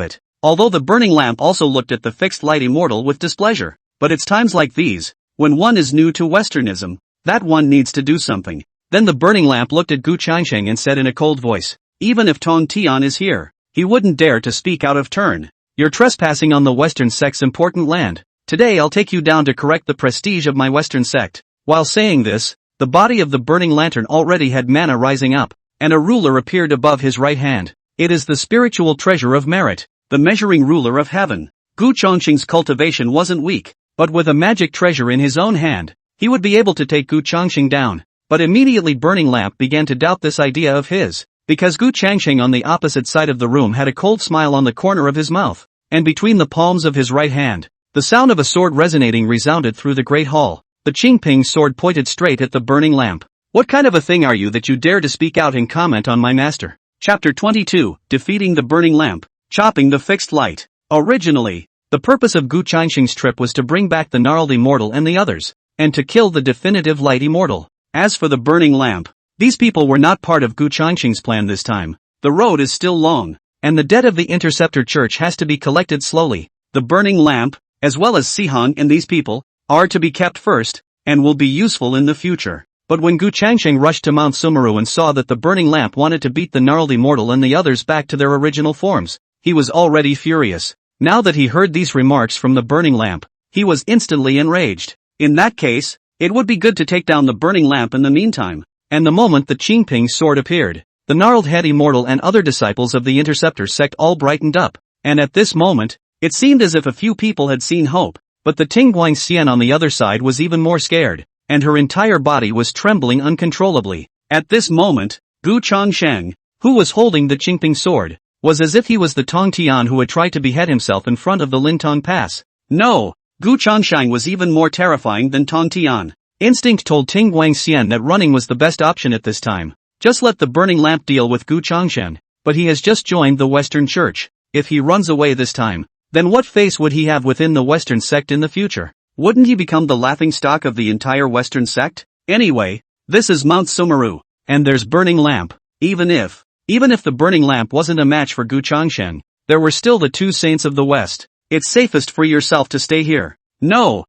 [SPEAKER 1] it." Although the burning lamp also looked at the Fixed Light Immortal with displeasure, but it's times like these, when one is new to Westernism, that one needs to do something. Then the burning lamp looked at Gu Changxing and said in a cold voice, "Even if Tong Tian is here, he wouldn't dare to speak out of turn. You're trespassing on the Western sect's important land. Today I'll take you down to correct the prestige of my Western sect." While saying this, the body of the burning lantern already had mana rising up, and a ruler appeared above his right hand. It is the spiritual treasure of merit, the measuring ruler of heaven. Gu Changxing's cultivation wasn't weak, but with a magic treasure in his own hand, he would be able to take Gu Changxing down. But immediately Burning Lamp began to doubt this idea of his, because Gu Changxing on the opposite side of the room had a cold smile on the corner of his mouth, and between the palms of his right hand, the sound of a sword resonating resounded through the great hall. The Qingping sword pointed straight at the burning lamp. "What kind of a thing are you that you dare to speak out and comment on my master?" Chapter 22, Defeating the Burning Lamp, Chopping the Fixed Light. Originally, the purpose of Gu Changxing's trip was to bring back the gnarled immortal and the others, and to kill the definitive light immortal. As for the burning lamp, these people were not part of Gu Changxing's plan this time. The road is still long, and the debt of the Interceptor Church has to be collected slowly. The burning lamp, as well as Sihong and these people, are to be kept first, and will be useful in the future. But when Gu Changxing rushed to Mount Sumeru and saw that the burning lamp wanted to beat the gnarled immortal and the others back to their original forms, he was already furious. Now that he heard these remarks from the burning lamp, he was instantly enraged. In that case, it would be good to take down the burning lamp in the meantime. And the moment the Qingping sword appeared, the gnarled head immortal and other disciples of the Interceptor sect all brightened up. And at this moment, it seemed as if a few people had seen hope. But the Tingguang Xian on the other side was even more scared, and her entire body was trembling uncontrollably. At this moment, Gu Changsheng, who was holding the Qingping sword, was as if he was the Tong Tian who had tried to behead himself in front of the Lintong Pass. No, Gu Changsheng was even more terrifying than Tong Tian. Instinct told Tingguang Xian that running was the best option at this time. Just let the burning lamp deal with Gu Changsheng, but he has just joined the Western Church. If he runs away this time, then what face would he have within the Western sect in the future? Wouldn't he become the laughingstock of the entire Western sect? Anyway, this is Mount Sumeru, and there's burning lamp. Even if the burning lamp wasn't a match for Gu Changsheng, there were still the two saints of the West. It's safest for yourself to stay here. No,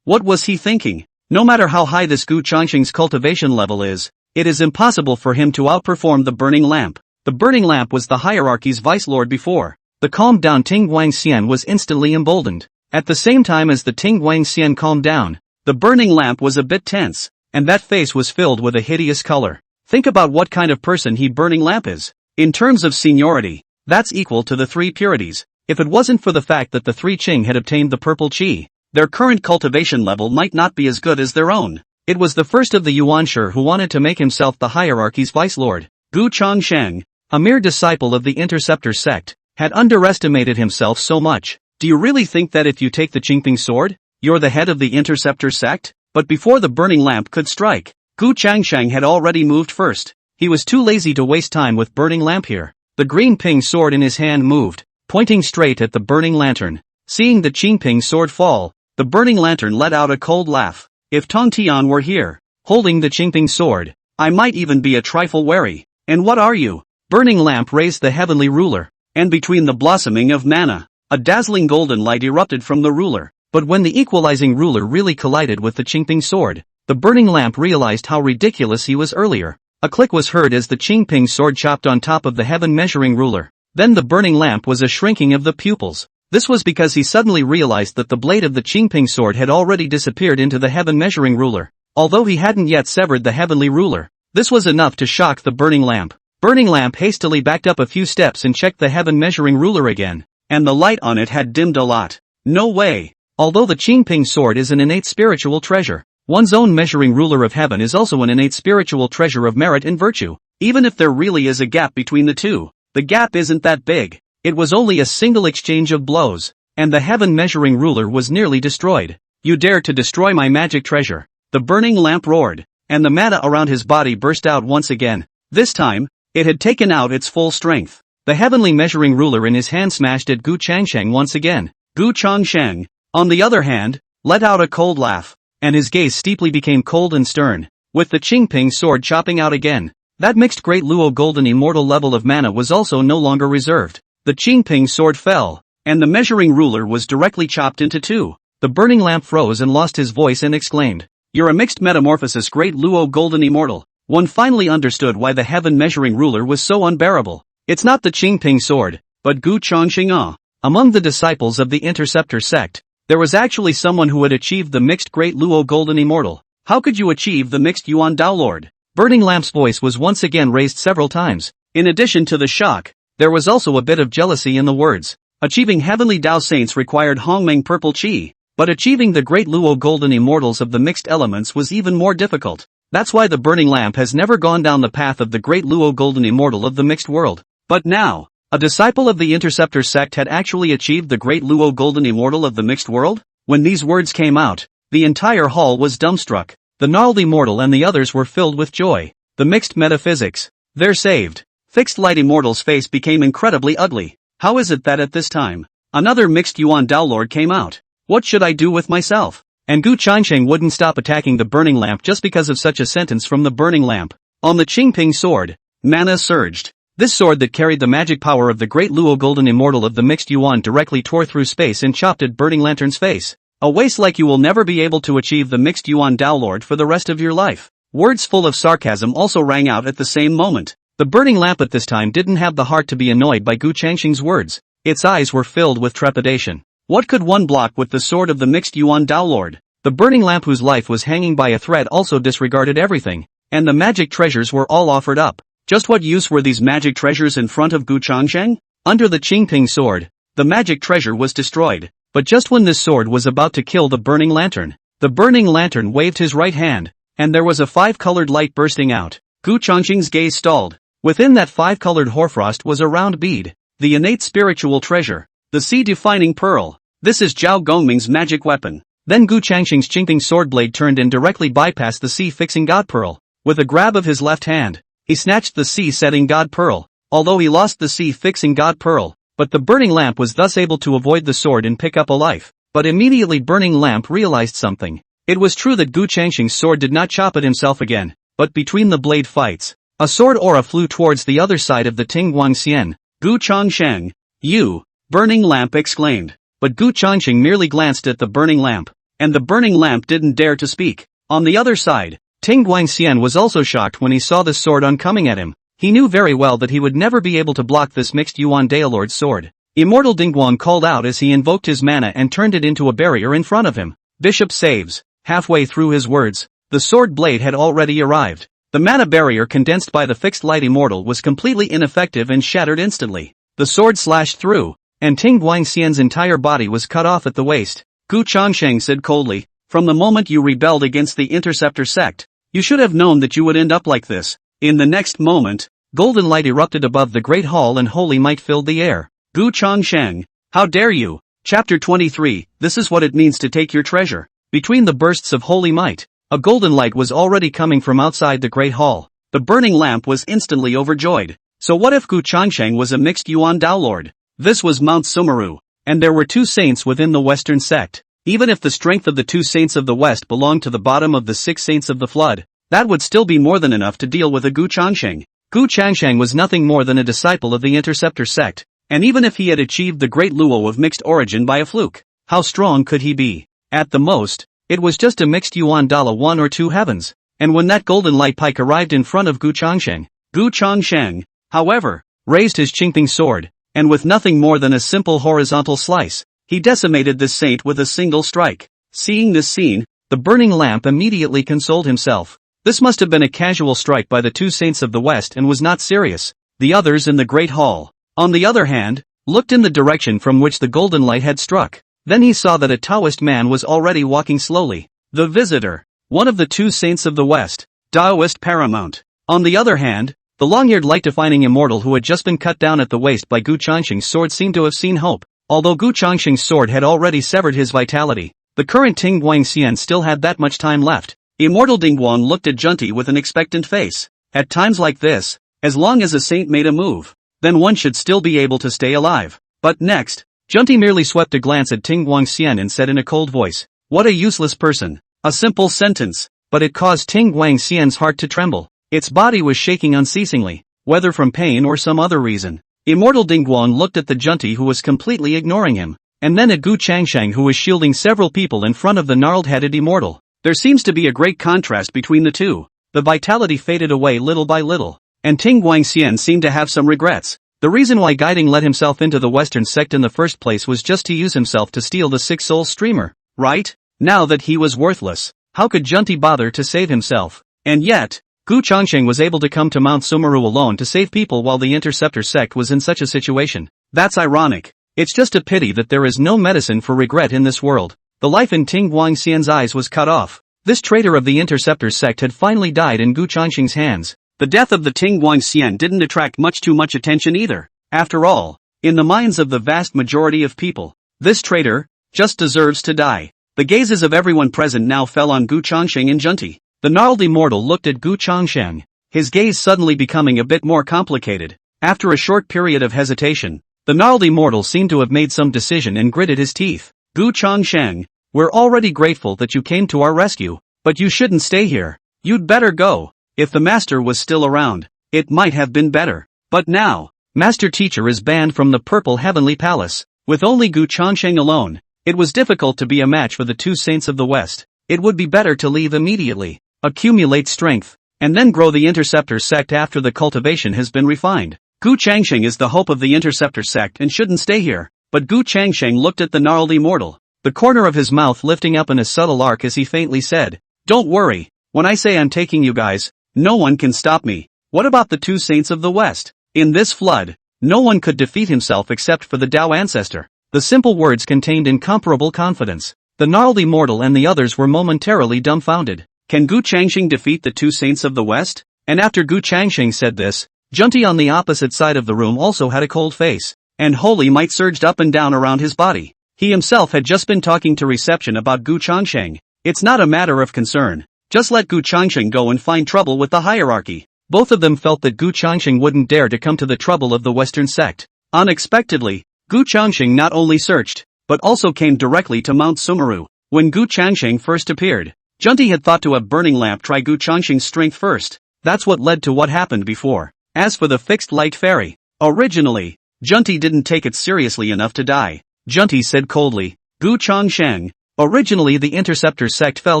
[SPEAKER 1] what was he thinking? No matter how high this Gu Changsheng's cultivation level is, it is impossible for him to outperform the burning lamp. The burning lamp was the hierarchy's vice lord before. The calmed down Tingguang Xian was instantly emboldened. At the same time as the Tingguang Xian calmed down, the burning lamp was a bit tense, and that face was filled with a hideous color. Think about what kind of person he burning lamp is. In terms of seniority, that's equal to the three purities. If it wasn't for the fact that the three Qing had obtained the purple qi, their current cultivation level might not be as good as their own. It was the first of the Yuanshi who wanted to make himself the hierarchy's vice lord. Gu Changsheng, a mere disciple of the Interceptor sect, had underestimated himself so much. Do you really think that if you take the Qingping sword, you're the head of the Interceptor sect? But before the burning lamp could strike, Gu Changsheng had already moved first. He was too lazy to waste time with burning lamp here. The green ping sword in his hand moved, pointing straight at the burning lantern. Seeing the Qingping sword fall, the burning lantern let out a cold laugh. If Tong Tian were here, holding the Qingping sword, I might even be a trifle wary. And what are you? Burning lamp raised the heavenly ruler, and between the blossoming of mana, a dazzling golden light erupted from the ruler. But when the equalizing ruler really collided with the Qingping sword, the burning lamp realized how ridiculous he was earlier. A click was heard as the Qingping sword chopped on top of the heaven measuring ruler. Then the burning lamp was a shrinking of the pupils. This was because he suddenly realized that the blade of the Qingping sword had already disappeared into the heaven measuring ruler. Although he hadn't yet severed the heavenly ruler, this was enough to shock the burning lamp. Burning lamp hastily backed up a few steps and checked the heaven measuring ruler again, and the light on it had dimmed a lot. No way! Although the Qingping sword is an innate spiritual treasure, one's own measuring ruler of heaven is also an innate spiritual treasure of merit and virtue. Even if there really is a gap between the two, the gap isn't that big. It was only a single exchange of blows, and the heaven measuring ruler was nearly destroyed. You dare to destroy my magic treasure! The burning lamp roared, and the mana around his body burst out once again. This time, it had taken out its full strength. The heavenly measuring ruler in his hand smashed at Gu Changsheng once again. Gu Changsheng, on the other hand, let out a cold laugh, and his gaze steeply became cold and stern. With the Qingping sword chopping out again, that mixed great Luo golden immortal level of mana was also no longer reserved. The Qingping sword fell, and the measuring ruler was directly chopped into two. The burning lamp froze and lost his voice and exclaimed, "You're a mixed metamorphosis great Luo golden immortal." One finally understood why the heaven measuring ruler was so unbearable. It's not the Qingping sword, but Gu Changsheng. Among the disciples of the Interceptor sect, there was actually someone who had achieved the mixed great Luo golden immortal. How could you achieve the mixed Yuan Dao Lord? Burning lamp's voice was once again raised several times. In addition to the shock, there was also a bit of jealousy in the words. Achieving heavenly Dao saints required Hongmeng purple qi, but achieving the great Luo golden immortals of the mixed elements was even more difficult. That's why the burning lamp has never gone down the path of the great Luo golden immortal of the mixed world. But now, a disciple of the Interceptor sect had actually achieved the great Luo golden immortal of the mixed world? When these words came out, the entire hall was dumbstruck. The gnarled immortal and the others were filled with joy. The mixed metaphysics. They're saved. Fixed light immortal's face became incredibly ugly. How is it that at this time, another mixed Yuan Dao Lord came out? What should I do with myself? And Gu Changsheng wouldn't stop attacking the burning lamp just because of such a sentence from the burning lamp. On the Qingping sword, mana surged. This sword that carried the magic power of the great Luo golden immortal of the mixed Yuan directly tore through space and chopped at burning lantern's face. A waste like you will never be able to achieve the mixed Yuan Dao Lord for the rest of your life. Words full of sarcasm also rang out at the same moment. The burning lamp at this time didn't have the heart to be annoyed by Gu Changsheng's words. Its eyes were filled with trepidation. What could one block with the sword of the mixed Yuan Dao Lord? The burning lamp whose life was hanging by a thread also disregarded everything, and the magic treasures were all offered up. Just what use were these magic treasures in front of Gu Changsheng? Under the Qingping sword, the magic treasure was destroyed. But just when this sword was about to kill the burning lantern waved his right hand, and there was a five-colored light bursting out. Gu Changqing's gaze stalled. Within that five-colored hoarfrost was a round bead, the innate spiritual treasure, the sea-defining pearl. This is Zhao Gongming's magic weapon. Then Gu Changqing's Qingping sword blade turned and directly bypassed the sea-fixing god pearl. With a grab of his left hand, he snatched the sea-setting god pearl, although he lost the sea-fixing god pearl, but the burning lamp was thus able to avoid the sword and pick up a life. But immediately Burning Lamp realized something. It was true that Gu Changqing's sword did not chop at himself again, but between the blade fights, a sword aura flew towards the other side of the Ting Guangxian. Gu Changsheng, you! Burning Lamp exclaimed. But Gu Changqing merely glanced at the burning lamp, and the burning lamp didn't dare to speak. On the other side, Ting Guangxian was also shocked when he saw the sword oncoming at him. He knew very well that he would never be able to block this mixed Yuan Daolord's sword. Immortal Dingguang called out as he invoked his mana and turned it into a barrier in front of him. Bishop saves. Halfway through his words, the sword blade had already arrived. The mana barrier condensed by the fixed light immortal was completely ineffective and shattered instantly. The sword slashed through, and Ting Guangxian's entire body was cut off at the waist. Gu Changsheng said coldly, from the moment you rebelled against the Interceptor sect, you should have known that you would end up like this. In the next moment, golden light erupted above the great hall and holy might filled the air. Gu Changsheng, how dare you? Chapter 23, this is what it means to take your treasure. Between the bursts of holy might, a golden light was already coming from outside the great hall. The burning lamp was instantly overjoyed. So what if Gu Changsheng was a mixed Yuan Daolord? This was Mount Sumeru, and there were two saints within the Western sect. Even if the strength of the two saints of the West belonged to the bottom of the six saints of the flood, that would still be more than enough to deal with a Gu Changsheng. Gu Changsheng was nothing more than a disciple of the Interceptor sect, and even if he had achieved the great Luo of mixed origin by a fluke, how strong could he be? At the most, it was just a mixed Yuan Dala 1 or 2 heavens, and when that golden light pike arrived in front of Gu Changsheng, however, raised his Qingping sword, and with nothing more than a simple horizontal slice, he decimated this saint with a single strike. Seeing this scene, the burning lamp immediately consoled himself. This must have been a casual strike by the two saints of the West and was not serious. The others in the Great Hall, on the other hand, looked in the direction from which the golden light had struck. Then he saw that a Taoist man was already walking slowly. The visitor, one of the two saints of the West, Taoist paramount. On the other hand, the long-eared light-defining immortal who had just been cut down at the waist by Gu Changsheng's sword seemed to have seen hope. Although Gu Changsheng's sword had already severed his vitality, the current Ting Guangxian still had that much time left. Immortal Dingguang looked at Junti with an expectant face. At times like this, as long as a saint made a move, then one should still be able to stay alive. But next, Junti merely swept a glance at Ting Guangxian and said in a cold voice, "What a useless person." A simple sentence, but it caused Ting Guangxian's heart to tremble. Its body was shaking unceasingly, whether from pain or some other reason. Immortal Dingguang looked at the Junti who was completely ignoring him, and then at Gu Changsheng who was shielding several people in front of the gnarled-headed immortal. There seems to be a great contrast between the two. The vitality faded away little by little, and Ting Guangxian seemed to have some regrets. The reason why Guiding let himself into the Western sect in the first place was just to use himself to steal the six-soul streamer, right? Now that he was worthless, how could Junti bother to save himself? And yet, Gu Changsheng was able to come to Mount Sumeru alone to save people while the Interceptor sect was in such a situation. That's ironic. It's just a pity that there is no medicine for regret in this world. The life in Ting Guangxian's eyes was cut off. This traitor of the Interceptor sect had finally died in Gu Changsheng's hands. The death of the Ting Guangxian didn't attract too much attention either. After all, in the minds of the vast majority of people, this traitor just deserves to die. The gazes of everyone present now fell on Gu Changsheng and Junti. The gnarled immortal looked at Gu Changsheng, his gaze suddenly becoming a bit more complicated. After a short period of hesitation, the gnarled immortal seemed to have made some decision and gritted his teeth. Gu Changsheng, we're already grateful that you came to our rescue, but you shouldn't stay here. You'd better go. If the master was still around, it might have been better. But now, Master Teacher is banned from the Purple Heavenly Palace. With only Gu Changsheng alone, it was difficult to be a match for the two saints of the West. It would be better to leave immediately, accumulate strength, and then grow the Interceptor sect after the cultivation has been refined. Gu Changsheng is the hope of the Interceptor sect and shouldn't stay here. But Gu Changsheng looked at the gnarled immortal, the corner of his mouth lifting up in a subtle arc as he faintly said, "Don't worry, when I say I'm taking you guys, no one can stop me." What about the two saints of the West? In this flood, no one could defeat himself except for the Tao ancestor. The simple words contained incomparable confidence. The gnarled immortal and the others were momentarily dumbfounded. Can Gu Changxing defeat the two saints of the West? And after Gu Changxing said this, Junti on the opposite side of the room also had a cold face, and holy might surged up and down around his body. He himself had just been talking to reception about Gu Changxing. It's not a matter of concern. Just let Gu Changxing go and find trouble with the hierarchy. Both of them felt that Gu Changxing wouldn't dare to come to the trouble of the Western sect. Unexpectedly, Gu Changxing not only searched, but also came directly to Mount Sumeru. When Gu Changxing first appeared, Junti had thought to have Burning Lamp try Gu Changxing's strength first. That's what led to what happened before. As for the fixed light fairy, originally, Junti didn't take it seriously enough to die. Junti said coldly, Gu Changxing, originally the Interceptor sect fell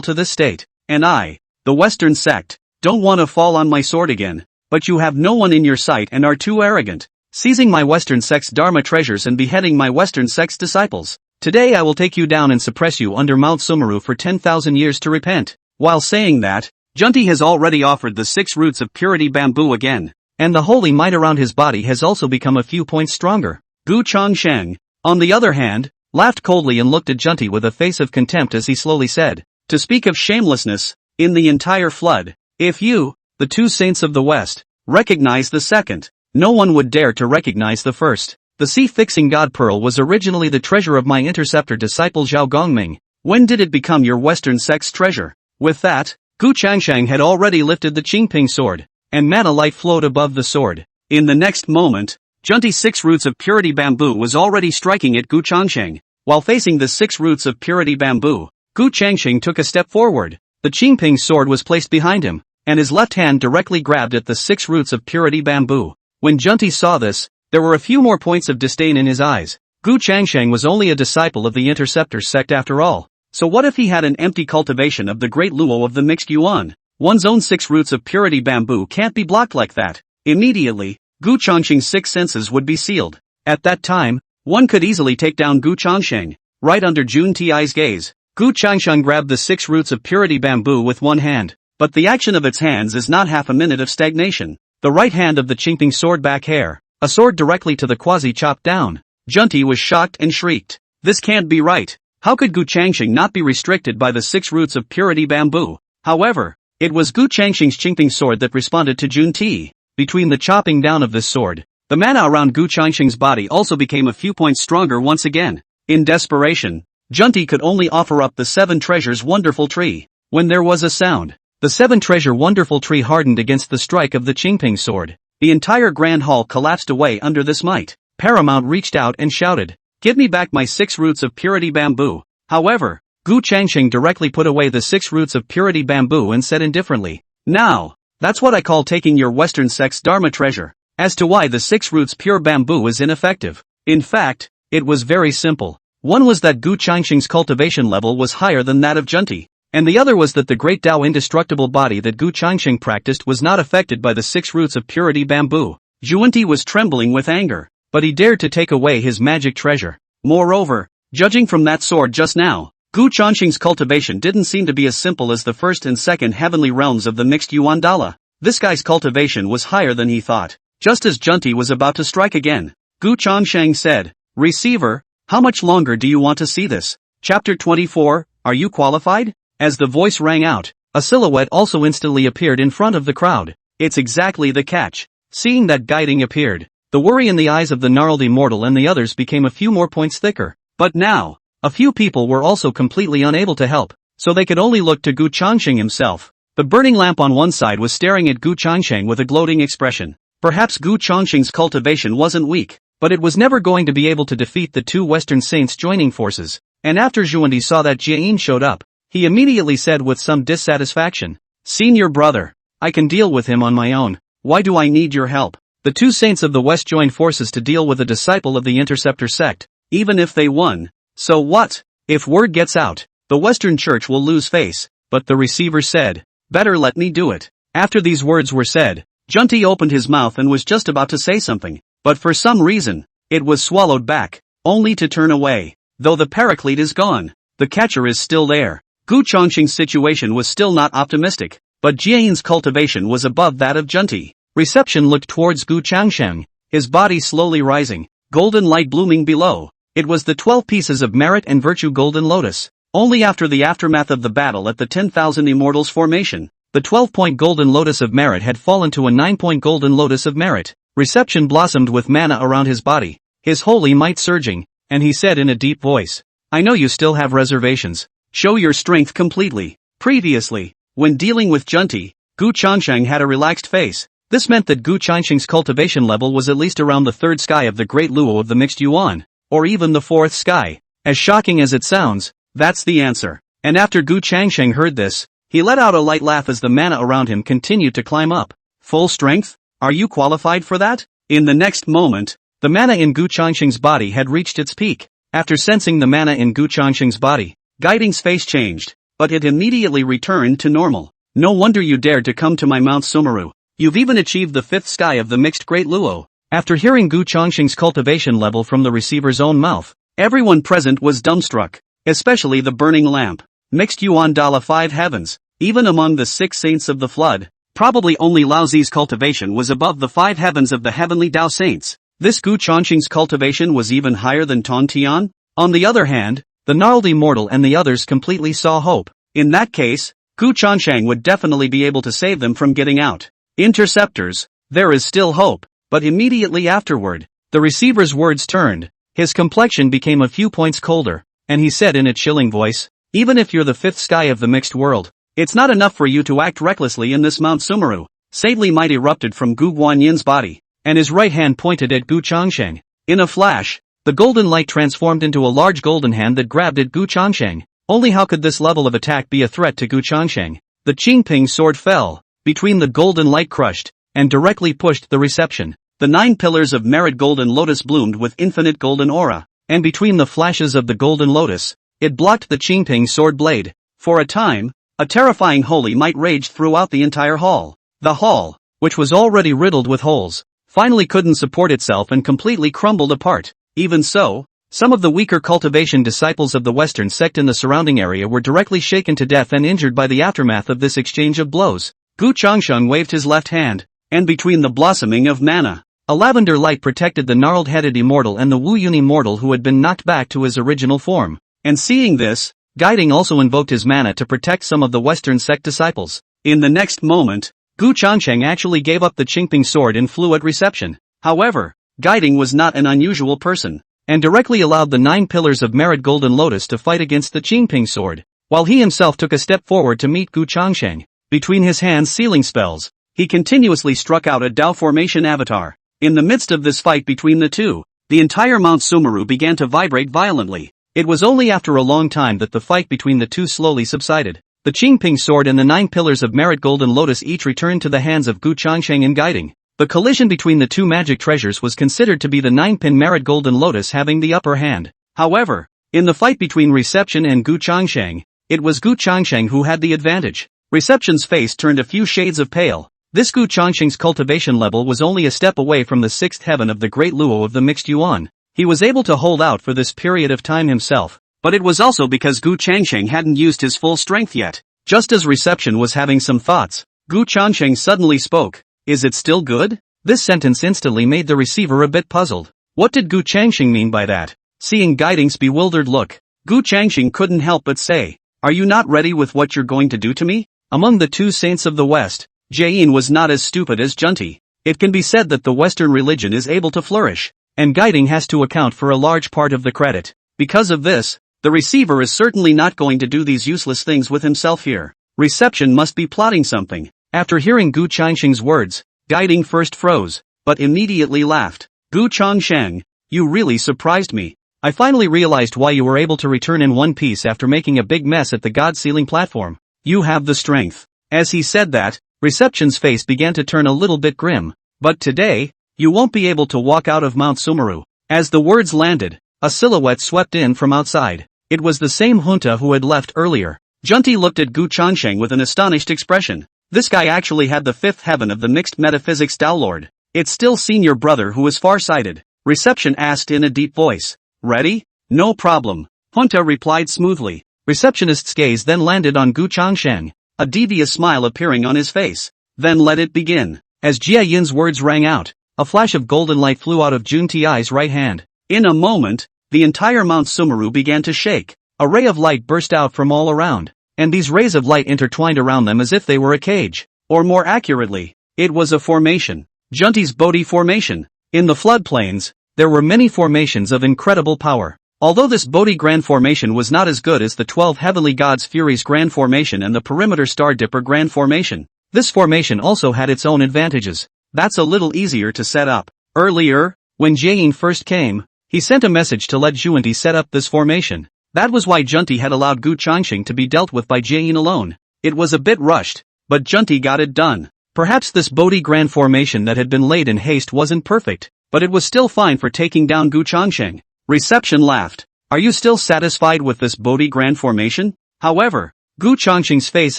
[SPEAKER 1] to this state, and I, the Western sect, don't want to fall on my sword again, but you have no one in your sight and are too arrogant, seizing my Western sect's Dharma treasures and beheading my Western sect's disciples. Today I will take you down and suppress you under Mount Sumeru for 10,000 years to repent. While saying that, Junti has already offered the 6 roots of purity bamboo again, and the holy might around his body has also become a few points stronger. Gu Changsheng, on the other hand, laughed coldly and looked at Junti with a face of contempt as he slowly said, to speak of shamelessness, in the entire flood, if you, the two saints of the West, recognize the second, no one would dare to recognize the first. The sea-fixing god pearl was originally the treasure of my interceptor disciple Zhao Gongming. When did it become your Western sect's treasure? With that, Gu Changsheng had already lifted the Qingping sword, and mana light flowed above the sword. In the next moment, Junti's 6 roots of purity bamboo was already striking at Gu Changsheng. While facing the 6 roots of purity bamboo, Gu Changsheng took a step forward. The Qingping sword was placed behind him, and his left hand directly grabbed at the 6 roots of purity bamboo. When Junti saw this, there were a few more points of disdain in his eyes. Gu Changsheng was only a disciple of the Interceptor sect after all. So what if he had an empty cultivation of the great luo of the mixed yuan? One's own 6 roots of purity bamboo can't be blocked like that. Immediately, Gu Changsheng's 6 senses would be sealed. At that time, one could easily take down Gu Changsheng. Right under Jun Ti's gaze, Gu Changsheng grabbed the 6 roots of purity bamboo with one hand. But the action of its hands is not half a minute of stagnation. The right hand of the Qingping sword back hair, a sword directly to the quasi chopped down. Junti was shocked and shrieked. This can't be right. How could Gu Changsheng not be restricted by the 6 roots of purity bamboo? However, it was Gu Changsheng's Qingping sword that responded to Jun Ti. Between the chopping down of this sword, the mana around Gu Changsheng's body also became a few points stronger once again. In desperation, Junti could only offer up the 7 treasures wonderful tree. When there was a sound, the 7 treasure wonderful tree hardened against the strike of the Qingping sword. The entire grand hall collapsed away under this might. Paramount reached out and shouted, "Give me back my 6 roots of purity bamboo." However, Gu Changsheng directly put away the 6 roots of purity bamboo and said indifferently, "Now, that's what I call taking your Western sect's Dharma treasure." As to why the 6 roots pure bamboo is ineffective, in fact, it was very simple. One was that Gu Changsheng's cultivation level was higher than that of Junti, and the other was that the great Tao indestructible body that Gu Changsheng practiced was not affected by the 6 roots of purity bamboo. Junti was trembling with anger, but he dared to take away his magic treasure. Moreover, judging from that sword just now, Gu Changsheng's cultivation didn't seem to be as simple as the first and second heavenly realms of the mixed yuan dala. This guy's cultivation was higher than he thought. Just as Junti was about to strike again, Gu Changsheng said, "Receiver, how much longer do you want to see this?" Chapter 24, Are you qualified? As the voice rang out, a silhouette also instantly appeared in front of the crowd. It's exactly the catch. Seeing that guiding appeared, the worry in the eyes of the gnarled immortal and the others became a few more points thicker. But now, a few people were also completely unable to help, so they could only look to Gu Changsheng himself. The burning lamp on one side was staring at Gu Changsheng with a gloating expression. Perhaps Gu Changsheng's cultivation wasn't weak, but it was never going to be able to defeat the 2 Western saints joining forces. And after Zhuandi saw that Jiayin showed up, he immediately said with some dissatisfaction, "Senior brother, I can deal with him on my own. Why do I need your help?" The 2 saints of the West joined forces to deal with a disciple of the Interceptor sect, even if they won. So what? If word gets out, the Western Church will lose face. But the receiver said, "Better let me do it." After these words were said, Junti opened his mouth and was just about to say something, but for some reason, it was swallowed back, only to turn away. Though the paraclete is gone, the catcher is still there. Gu Changsheng's situation was still not optimistic, but Jiayin's cultivation was above that of Junti. Reception looked towards Gu Changsheng, his body slowly rising, golden light blooming below. It was the 12 pieces of merit and virtue golden lotus. Only after the aftermath of the battle at the 10,000 Immortals Formation, the 12-point golden lotus of merit had fallen to a 9-point golden lotus of merit. Reception blossomed with mana around his body, his holy might surging, and he said in a deep voice, "I know you still have reservations. Show your strength completely." Previously, when dealing with Junti, Gu Changsheng had a relaxed face. This meant that Gu Changsheng's cultivation level was at least around the third sky of the Great Luo of the Mixed Yuan, or even the fourth sky. As shocking as it sounds, that's the answer. And after Gu Changsheng heard this, he let out a light laugh as the mana around him continued to climb up. Full strength? Are you qualified for that? In the next moment, the mana in Gu Changsheng's body had reached its peak. After sensing the mana in Gu Changsheng's body, Guiding's face changed, but it immediately returned to normal. "No wonder you dared to come to my Mount Sumeru. You've even achieved the fifth sky of the mixed Great Luo." After hearing Gu Changsheng's cultivation level from the receiver's own mouth, everyone present was dumbstruck, especially the burning lamp. Mixed Yuan Dala 5 heavens, even among the 6 saints of the flood. Probably only Lao Zi's cultivation was above the 5 heavens of the heavenly Dao saints. This Gu Changsheng's cultivation was even higher than Ton Tian? On the other hand, the gnarled immortal and the others completely saw hope. In that case, Gu Changsheng would definitely be able to save them from getting out. Interceptors, there is still hope. But immediately afterward, the receiver's words turned, his complexion became a few points colder, and he said in a chilling voice, "Even if you're the fifth sky of the mixed world, it's not enough for you to act recklessly in this Mount Sumeru." Sadly might erupted from Gu Guanyin's body, and his right hand pointed at Gu Changsheng. In a flash, the golden light transformed into a large golden hand that grabbed at Gu Changsheng. Only how could this level of attack be a threat to Gu Changsheng? The Qingping sword fell, between the golden light crushed, and directly pushed the reception. The 9 pillars of merit golden lotus bloomed with infinite golden aura, and between the flashes of the golden lotus, it blocked the Qingping sword blade. For a time, a terrifying holy might raged throughout the entire hall. The hall, which was already riddled with holes, finally couldn't support itself and completely crumbled apart. Even so, some of the weaker cultivation disciples of the Western sect in the surrounding area were directly shaken to death and injured by the aftermath of this exchange of blows. Gu Changsheng waved his left hand, and between the blossoming of mana, a lavender light protected the gnarled-headed immortal and the Wu Yun immortal who had been knocked back to his original form. And seeing this, Guiding also invoked his mana to protect some of the Western sect disciples. In the next moment, Gu Changsheng actually gave up the Qingping sword and flew at reception. However, Guiding was not an unusual person, and directly allowed the 9 pillars of merit golden lotus to fight against the Qingping sword, while he himself took a step forward to meet Gu Changsheng. Between his hands sealing spells, he continuously struck out a Dao formation avatar. In the midst of this fight between the two, the entire Mount Sumeru began to vibrate violently. It was only after a long time that the fight between the two slowly subsided. The Qingping sword and the 9 pillars of merit golden lotus each returned to the hands of Gu Changsheng and Guiding. The collision between the two magic treasures was considered to be the 9-pin merit golden lotus having the upper hand. However, in the fight between Reception and Gu Changsheng, it was Gu Changsheng who had the advantage. Reception's face turned a few shades of pale. This Gu Changsheng's cultivation level was only a step away from the 6th heaven of the Great Luo of the Mixed Yuan. He was able to hold out for this period of time himself, but it was also because Gu Changsheng hadn't used his full strength yet. Just as Reception was having some thoughts, Gu Changsheng suddenly spoke. "Is it still good?" This sentence instantly made the receiver a bit puzzled. What did Gu Changsheng mean by that? Seeing Guiding's bewildered look, Gu Changsheng couldn't help but say, "Are you not ready with what you're going to do to me?" Among the 2 saints of the West, Jain was not as stupid as Junti. It can be said that the Western religion is able to flourish, and Guiding has to account for a large part of the credit. Because of this, the receiver is certainly not going to do these useless things with himself here. Reception must be plotting something. After hearing Gu Changsheng's words, Guiding first froze, but immediately laughed. "Gu Changsheng, you really surprised me. I finally realized why you were able to return in one piece after making a big mess at the God Sealing platform. You have the strength." As he said that, Reception's face began to turn a little bit grim. "But today, you won't be able to walk out of Mount Sumeru." As the words landed, a silhouette swept in from outside. It was the same junta who had left earlier. Junti looked at Gu Changsheng with an astonished expression. This guy actually had the 5th heaven of the mixed metaphysics Dao Lord. "It's still senior brother who is far-sighted?" Reception asked in a deep voice. "Ready?" "No problem," Junta replied smoothly. Receptionist's gaze then landed on Gu Changsheng, a devious smile appearing on his face. "Then let it begin." As Jia Yin's words rang out, a flash of golden light flew out of Jun Ti's right hand. In a moment, the entire Mount Sumeru began to shake. A ray of light burst out from all around, and these rays of light intertwined around them as if they were a cage. Or more accurately, it was a formation. Junti's Bodhi formation. In the floodplains, there were many formations of incredible power. Although this Bodhi Grand Formation was not as good as the 12 Heavenly Gods Furies Grand Formation and the Perimeter Star Dipper Grand Formation, this formation also had its own advantages. That's a little easier to set up. Earlier, when Jiayin first came, he sent a message to let Junti set up this formation. That was why Junti had allowed Gu Changxing to be dealt with by Jiayin alone. It was a bit rushed, but Junti got it done. Perhaps this Bodhi Grand Formation that had been laid in haste wasn't perfect, but it was still fine for taking down Gu Changxing. Reception laughed. Are you still satisfied with this Bodhi Grand Formation? However, Gu Changxing's face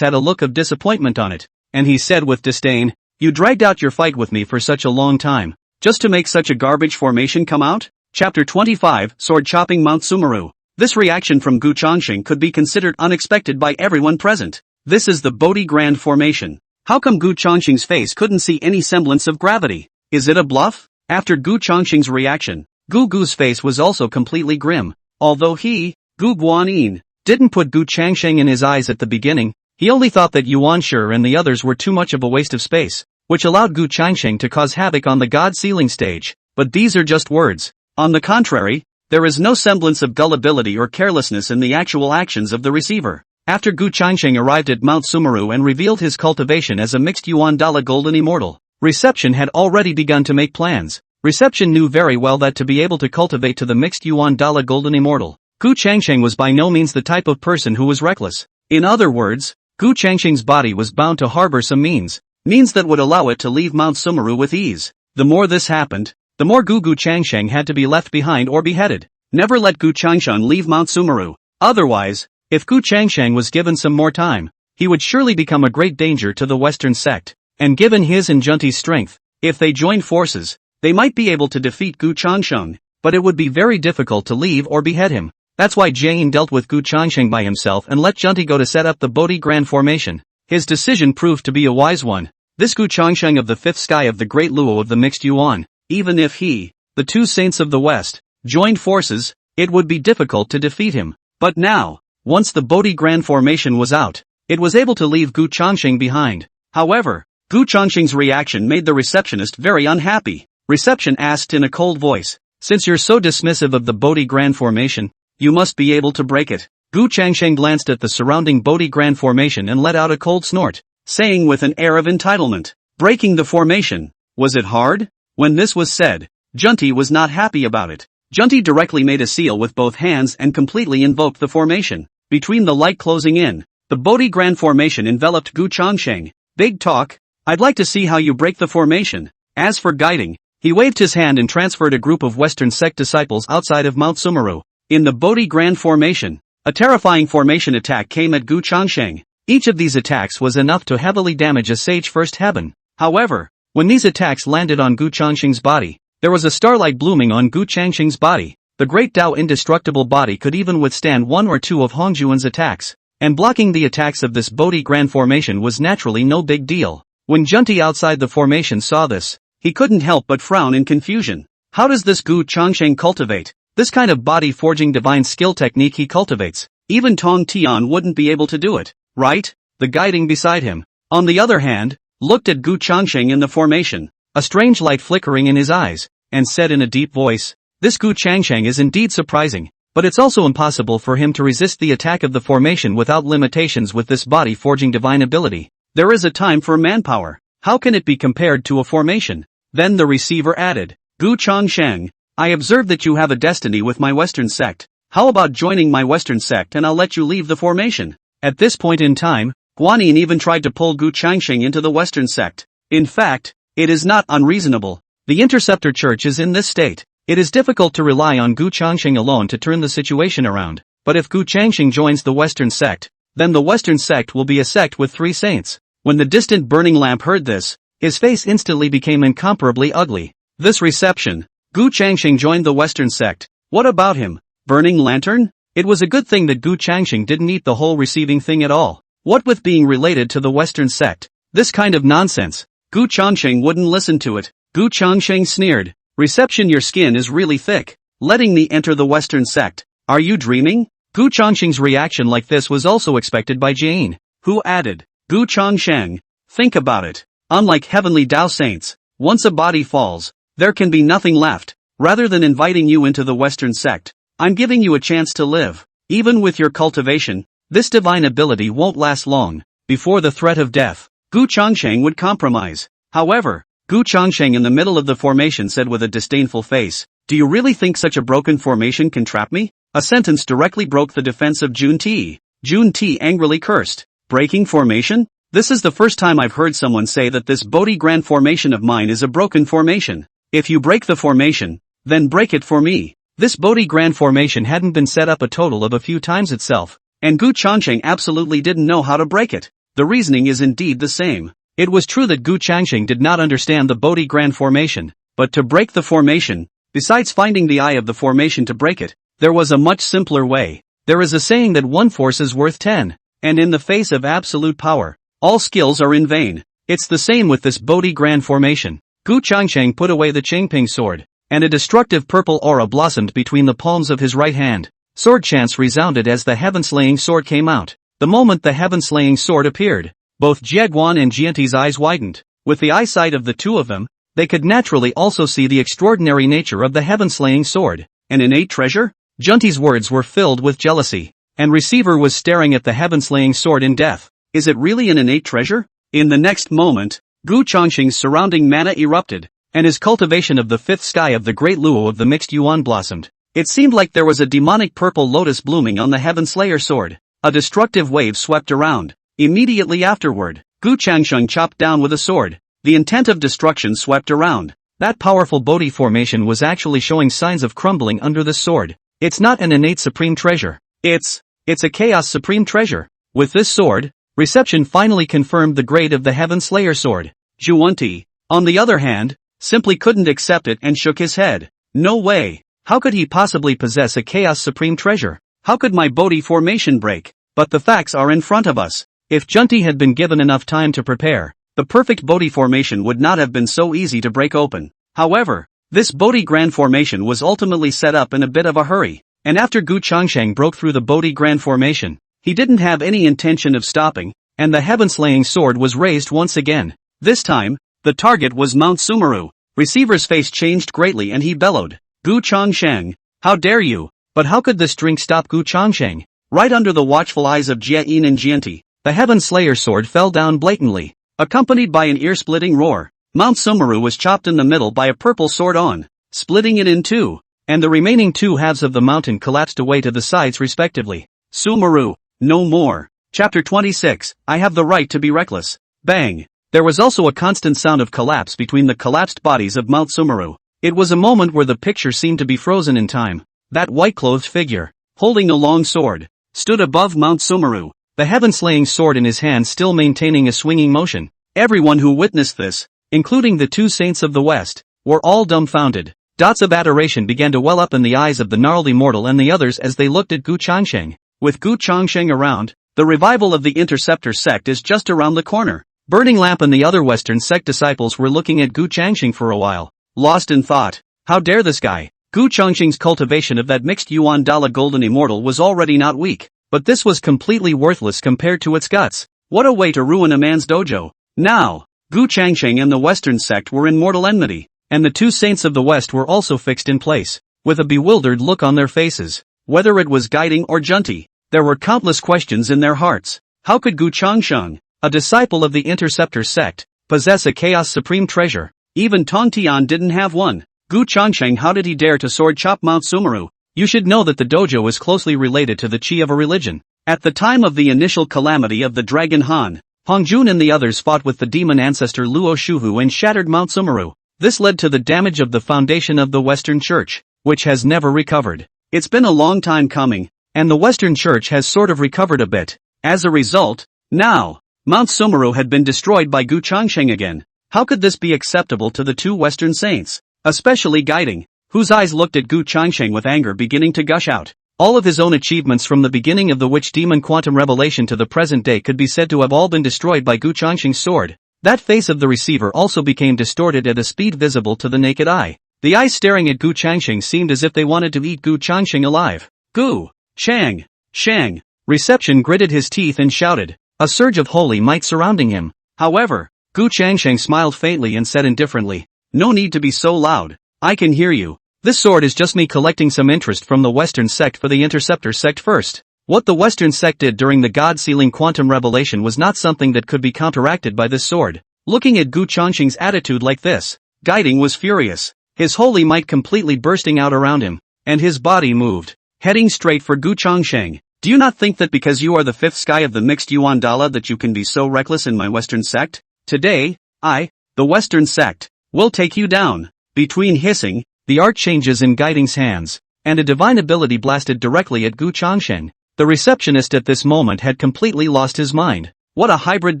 [SPEAKER 1] had a look of disappointment on it, and he said with disdain, you dragged out your fight with me for such a long time, just to make such a garbage formation come out? Chapter 25, Sword Chopping Mount Sumeru. This reaction from Gu Changxing could be considered unexpected by everyone present. This is the Bodhi Grand Formation. How come Gu Changxing's face couldn't see any semblance of gravity? Is it a bluff? After Gu Changxing's reaction, Gu Gu's face was also completely grim. Although he, Gu Guanyin, didn't put Gu Changxing in his eyes at the beginning, he only thought that Yuan Shi and the others were too much of a waste of space, which allowed Gu Changxing to cause havoc on the God Ceiling stage. But these are just words. On the contrary, there is no semblance of gullibility or carelessness in the actual actions of the receiver. After Gu Changxing arrived at Mount Sumeru and revealed his cultivation as a mixed Yuan Dala Golden Immortal, Reception had already begun to make plans. Reception knew very well that to be able to cultivate to the mixed Yuan Dala Golden Immortal, Gu Changxing was by no means the type of person who was reckless. In other words, Gu Changxing's body was bound to harbor some means that would allow it to leave Mount Sumeru with ease. The more this happened, the more Gu Changxing had to be left behind or beheaded. Never let Gu Changxing leave Mount Sumeru. Otherwise, if Gu Changxing was given some more time, he would surely become a great danger to the Western sect. And given his and Junti's strength, if they joined forces, they might be able to defeat Gu Changxing, but it would be very difficult to leave or behead him. That's why Jiayin dealt with Gu Changxing by himself and let Junti go to set up the Bodhi Grand Formation. His decision proved to be a wise one. This Gu Changxing of the fifth sky of the Great Luo of the Mixed Yuan, even if he, the two saints of the West, joined forces, it would be difficult to defeat him. But now, once the Bodhi Grand Formation was out, it was able to leave Gu Changxing behind. However, Gu Changxing's reaction made the receptionist very unhappy. Reception asked in a cold voice, since you're so dismissive of the Bodhi Grand Formation, you must be able to break it. Gu Changxing glanced at the surrounding Bodhi Grand Formation and let out a cold snort, saying with an air of entitlement, breaking the formation, was it hard? When this was said, Junti was not happy about it. Junti directly made a seal with both hands and completely invoked the formation. Between the light closing in, the Bodhi Grand Formation enveloped Gu Changxing. Big talk. I'd like to see how you break the formation. As for guiding, he waved his hand and transferred a group of Western sect disciples outside of Mount Sumeru. In the Bodhi Grand Formation, a terrifying formation attack came at Gu Changxing. Each of these attacks was enough to heavily damage a sage first heaven. However, when these attacks landed on Gu Changxing's body, there was a starlight blooming on Gu Changxing's body. The great Tao indestructible body could even withstand one or two of Hongjuan's attacks, and blocking the attacks of this Bodhi Grand Formation was naturally no big deal. When Junti outside the formation saw this, he couldn't help but frown in confusion. How does this Gu Changxing cultivate? This kind of body-forging divine skill technique he cultivates, even Tong Tian wouldn't be able to do it, right? The guiding beside him, on the other hand, looked at Gu Changxing in the formation, a strange light flickering in his eyes, and said in a deep voice, this Gu Changxing is indeed surprising, but it's also impossible for him to resist the attack of the formation without limitations with this body-forging divine ability. There is a time for manpower. How can it be compared to a formation? Then the receiver added, Gu Changxing, I observe that you have a destiny with my Western sect. How about joining my Western sect and I'll let you leave the formation? At this point in time, Guanyin even tried to pull Gu Changxing into the Western sect. In fact, it is not unreasonable. The Interceptor Church is in this state. It is difficult to rely on Gu Changxing alone to turn the situation around. But if Gu Changxing joins the Western sect, then the Western sect will be a sect with 3 saints. When the distant burning lamp heard this, his face instantly became incomparably ugly. This reception, Gu Changxing joined the Western sect. What about him? Burning lantern? It was a good thing that Gu Changxing didn't eat the whole receiving thing at all. What with being related to the Western sect? This kind of nonsense. Gu Changxing wouldn't listen to it. Gu Changxing sneered. Reception, your skin is really thick. letting me enter the Western sect. Are you dreaming? Gu Changsheng's reaction like this was also expected by Jane, who added, Gu Changsheng, think about it. Unlike heavenly Tao saints, once a body falls, there can be nothing left. Rather than inviting you into the Western sect, I'm giving you a chance to live. Even with your cultivation, this divine ability won't last long. Before the threat of death, Gu Changsheng would compromise. However, Gu Changsheng in the middle of the formation said with a disdainful face, do you really think such a broken formation can trap me? A sentence directly broke the defense of Jun Ti. Jun Ti angrily cursed. Breaking formation? This is the first time I've heard someone say that this Bodhi Grand formation of mine is a broken formation. If you break the formation, then break it for me. This Bodhi Grand formation hadn't been set up a total of a few times itself, and Gu Changsheng absolutely didn't know how to break it. The reasoning is indeed the same. It was true that Gu Changsheng did not understand the Bodhi Grand formation, but to break the formation, besides finding the eye of the formation to break it, there was a much simpler way. There is a saying that one force is worth 10, and in the face of absolute power, all skills are in vain. It's the same with this Bodhi Grand formation. Gu Changsheng put away the Qingping sword, and a destructive purple aura blossomed between the palms of his right hand. Sword chants resounded as the heaven-slaying sword came out. The moment the heaven-slaying sword appeared, both Jieguan and Jianti's eyes widened. With the eyesight of the two of them, they could naturally also see the extraordinary nature of the heaven-slaying sword. An innate treasure? Jianti's words were filled with jealousy, and Receiver was staring at the heaven-slaying sword in death. Is it really an innate treasure? In the next moment, Gu Changsheng's surrounding mana erupted, and his cultivation of the fifth sky of the great luo of the mixed yuan blossomed. It seemed like there was a demonic purple lotus blooming on the Heaven Slayer sword. A destructive wave swept around. Immediately afterward, Gu Changsheng chopped down with a sword. The intent of destruction swept around. That powerful Bodhi formation was actually showing signs of crumbling under the sword. It's not an innate supreme treasure. It's a chaos supreme treasure. With this sword, reception finally confirmed the grade of the Heaven Slayer sword. Juanti, on the other hand, simply couldn't accept it and shook his head. No way. How could he possibly possess a chaos supreme treasure? How could my Bodhi formation break? But the facts are in front of us. If Junti had been given enough time to prepare, the perfect Bodhi formation would not have been so easy to break open. However, this Bodhi Grand formation was ultimately set up in a bit of a hurry, and after Gu Changsheng broke through the Bodhi Grand formation, he didn't have any intention of stopping, and the heaven-slaying sword was raised once again. This time, the target was Mount Sumeru. Receiver's face changed greatly and he bellowed, Gu Changsheng, how dare you? But how could this drink stop Gu Changsheng? Right under the watchful eyes of Jieyin and Jianti, the Heaven Slayer sword fell down blatantly, accompanied by an ear-splitting roar. Mount Sumeru was chopped in the middle by a purple sword on, splitting it in two, and the remaining two halves of the mountain collapsed away to the sides respectively. Sumeru, no more. Chapter 26, I have the right to be reckless. Bang! There was also a constant sound of collapse between the collapsed bodies of Mount Sumeru. It was a moment where the picture seemed to be frozen in time. That white-clothed figure, holding a long sword, stood above Mount Sumeru, the heaven-slaying sword in his hand still maintaining a swinging motion. Everyone who witnessed this, including the two saints of the West, were all dumbfounded. Dots of adoration began to well up in the eyes of the gnarled immortal and the others as they looked at Gu Changsheng. With Gu Changsheng around, the revival of the Interceptor sect is just around the corner. Burning Lamp and the other Western sect disciples were looking at Gu Changsheng for a while, lost in thought. How dare this guy? Gu Changsheng's cultivation of that mixed Yuan Dala Golden Immortal was already not weak, but this was completely worthless compared to its guts. What a way to ruin a man's dojo. Now, Gu Changsheng and the Western sect were in mortal enmity, and the two saints of the West were also fixed in place, with a bewildered look on their faces. Whether it was Guiding or Junti, there were countless questions in their hearts. How could Gu Changsheng, a disciple of the Interceptor sect, possess a chaos supreme treasure? Even Tong Tian didn't have one. Gu Changsheng, how did he dare to sword chop Mount Sumeru? You should know that the dojo is closely related to the chi of a religion. At the time of the initial calamity of the Dragon Han, Hongjun and the others fought with the demon ancestor Luo Shuhu and shattered Mount Sumeru. This led to the damage of the foundation of the Western Church, which has never recovered. It's been a long time coming, and the Western Church has sort of recovered a bit. As a result, now, Mount Sumeru had been destroyed by Gu Changsheng again. How could this be acceptable to the two Western saints? Especially Guiding, whose eyes looked at Gu Changsheng with anger beginning to gush out. All of his own achievements from the beginning of the Witch Demon Quantum Revelation to the present day could be said to have all been destroyed by Gu Changsheng's sword. That face of the receiver also became distorted at a speed visible to the naked eye. The eyes staring at Gu Changsheng seemed as if they wanted to eat Gu Changsheng alive. Gu Shang. Reception gritted his teeth and shouted, a surge of holy might surrounding him. However, Gu Changsheng smiled faintly and said indifferently, no need to be so loud. I can hear you. This sword is just me collecting some interest from the Western sect for the Interceptor sect first. What the Western sect did during the God-sealing quantum revelation was not something that could be counteracted by this sword. Looking at Gu Changsheng's attitude like this, Guiding was furious, his holy might completely bursting out around him, and his body moved, heading straight for Gu Changsheng. Do you not think that because you are the fifth sky of the mixed Yuan Dala that you can be so reckless in my Western sect? Today, I, the Western sect, will take you down. Between hissing, the art changes in Guiding's hands, and a divine ability blasted directly at Gu Changsheng. The receptionist at this moment had completely lost his mind. What a hybrid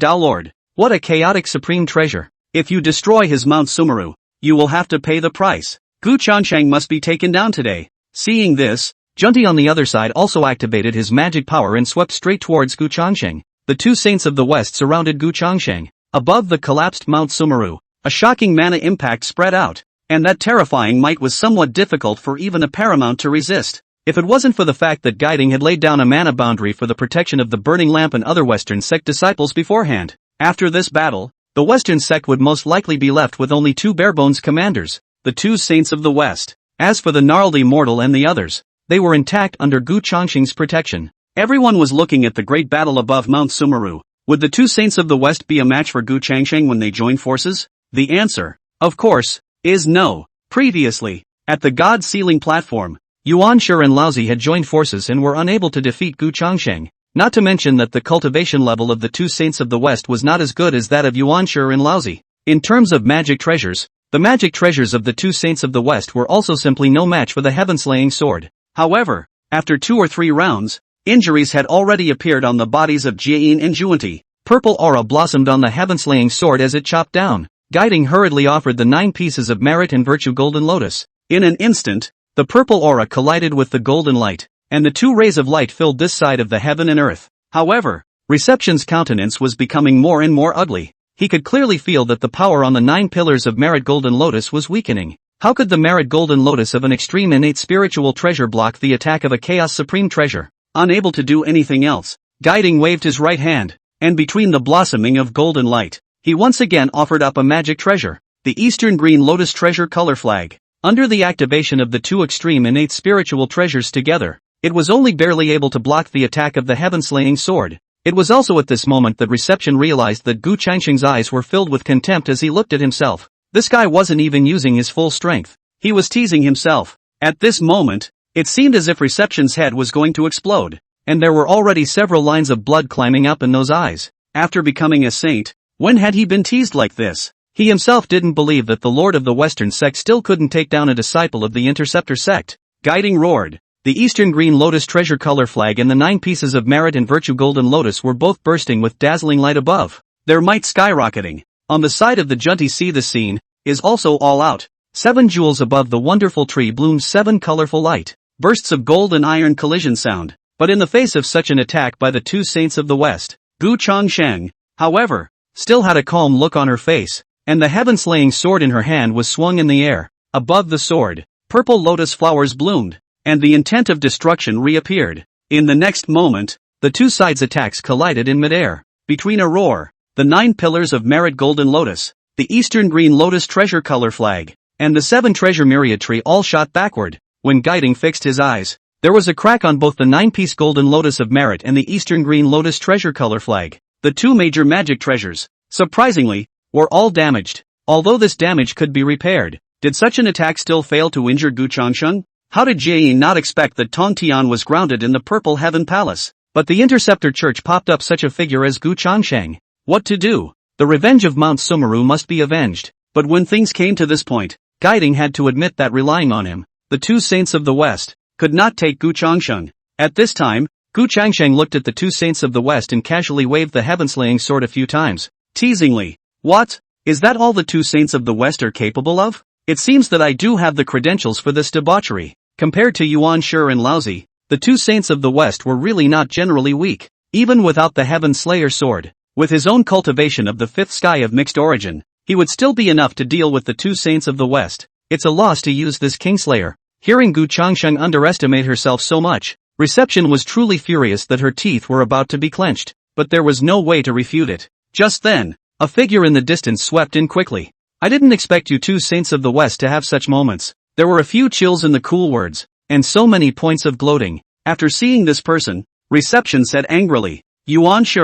[SPEAKER 1] Tao Lord! What a chaotic supreme treasure! If you destroy his Mount Sumeru, you will have to pay the price. Gu Changsheng must be taken down today. Seeing this, Junti on the other side also activated his magic power and swept straight towards Gu Changsheng. The two saints of the west surrounded Gu Changsheng. Above the collapsed Mount Sumeru, a shocking mana impact spread out, and that terrifying might was somewhat difficult for even a paramount to resist. If it wasn't for the fact that Guiding had laid down a mana boundary for the protection of the Burning Lamp and other Western sect disciples beforehand. After this battle, the Western sect would most likely be left with only two barebones commanders, the two saints of the West. As for the gnarled immortal and the others, they were intact under Gu Changsheng's protection. Everyone was looking at the great battle above Mount Sumeru. Would the two saints of the West be a match for Gu Changsheng when they join forces? The answer, of course, is no. Previously, at the God-sealing platform, Yuan Shi and Laozi had joined forces and were unable to defeat Gu Changsheng. Not to mention that the cultivation level of the two saints of the West was not as good as that of Yuan Shi and Laozi. In terms of magic treasures, the magic treasures of the two saints of the West were also simply no match for the heaven-slaying sword. However, after 2 or 3 rounds, injuries had already appeared on the bodies of Jieyin and Juanti. Purple aura blossomed on the heaven-slaying sword as it chopped down. Guiding hurriedly offered the 9 pieces of merit and virtue golden lotus. In an instant, the purple aura collided with the golden light, and the 2 rays of light filled this side of the heaven and earth. However, Reception's countenance was becoming more and more ugly. He could clearly feel that the power on the 9 pillars of merit golden lotus was weakening. How could the merit golden lotus of an extreme innate spiritual treasure block the attack of a chaos supreme treasure? Unable to do anything else, Guiding waved his right hand, and between the blossoming of golden light, he once again offered up a magic treasure, the Eastern Green Lotus Treasure Color Flag. Under the activation of the 2 extreme innate spiritual treasures together, it was only barely able to block the attack of the heaven-slaying sword. It was also at this moment that Reception realized that Gu Changsheng's eyes were filled with contempt as he looked at himself. This guy wasn't even using his full strength. He was teasing himself. At this moment, it seemed as if Reception's head was going to explode, and there were already several lines of blood climbing up in those eyes. After becoming a saint, when had he been teased like this? He himself didn't believe that the Lord of the Western sect still couldn't take down a disciple of the Interceptor sect. Guiding roared. The Eastern Green Lotus Treasure Color Flag and the 9 pieces of merit and virtue golden lotus were both bursting with dazzling light above, their might skyrocketing. On the side of the Junti see the scene, is also all out. 7 jewels above the wonderful tree bloomed 7 colorful light bursts of gold and iron collision sound. But in the face of such an attack by the 2 saints of the West, Gu Changsheng, however, still had a calm look on her face, and the heaven-slaying sword in her hand was swung in the air. Above the sword, purple lotus flowers bloomed, and the intent of destruction reappeared. In the next moment, the 2 sides' attacks collided in midair. Between a roar, the 9 pillars of merit golden lotus, the Eastern Green Lotus Treasure Color Flag, and the 7 treasure myriad tree all shot backward. When Guiding fixed his eyes, there was a crack on both the 9-piece golden lotus of merit and the Eastern Green Lotus Treasure Color Flag. The 2 major magic treasures, surprisingly, were all damaged. Although this damage could be repaired, did such an attack still fail to injure Gu Changsheng? How did Jieyin not expect that Tong Tian was grounded in the Purple Heaven Palace? But the Interceptor Church popped up such a figure as Gu Changsheng. What to do? The revenge of Mount Sumeru must be avenged. But when things came to this point, Guiding had to admit that relying on him, the 2 saints of the West, could not take Gu Changsheng. At this time, Gu Changsheng looked at the 2 saints of the West and casually waved the heaven-slaying sword a few times, teasingly. What? Is that all the 2 saints of the West are capable of? It seems that I do have the credentials for this debauchery. Compared to Yuan Shi and Laozi, the 2 saints of the West were really not generally weak, even without the Heaven Slayer sword. With his own cultivation of the 5th sky of mixed origin, he would still be enough to deal with the 2 saints of the West. It's a loss to use this Kingslayer. Hearing Gu Changsheng underestimate herself so much, Reception was truly furious that her teeth were about to be clenched, but there was no way to refute it. Just then, a figure in the distance swept in quickly. I didn't expect you two saints of the West to have such moments. There were a few chills in the cool words, and so many points of gloating. After seeing this person, Reception said angrily, Yuan Shi,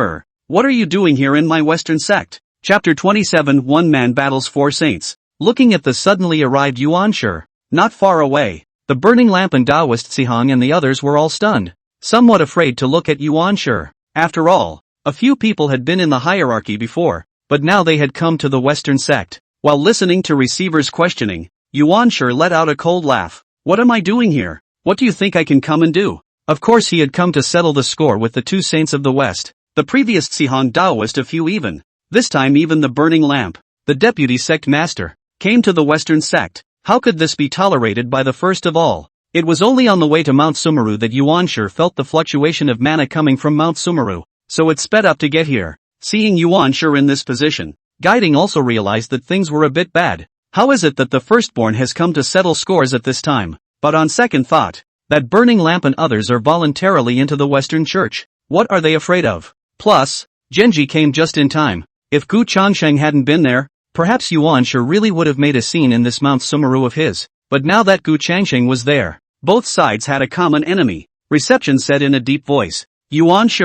[SPEAKER 1] what are you doing here in my Western sect? Chapter 27 One man battles four saints. Looking at the suddenly arrived Yuan Shi, not far away, the burning lamp and Taoist Sihong and the others were all stunned, somewhat afraid to look at Yuan Shi. After all, a few people had been in the hierarchy before, but now they had come to the Western sect. While listening to Receiver's questioning, Yuan Shi let out a cold laugh. What am I doing here? What do you think I can come and do? Of course he had come to settle the score with the two saints of the West. The previous Sihong Taoist a few even. This time even the burning lamp, the deputy sect master, came to the Western sect. How could this be tolerated by the first of all? It was only on the way to Mount Sumeru that Yuan Shi felt the fluctuation of mana coming from Mount Sumeru, so it sped up to get here. Seeing Yuan Shi in this position, Guiding also realized that things were a bit bad. How is it that the firstborn has come to settle scores at this time? But on second thought, that burning lamp and others are voluntarily into the Western Church. What are they afraid of? Plus, Genji came just in time. If Gu Changsheng hadn't been there, perhaps Yuan Shi really would have made a scene in this Mount Sumeru of his. But now that Gu Changsheng was there, both sides had a common enemy. Reception said in a deep voice, Yuan Shi,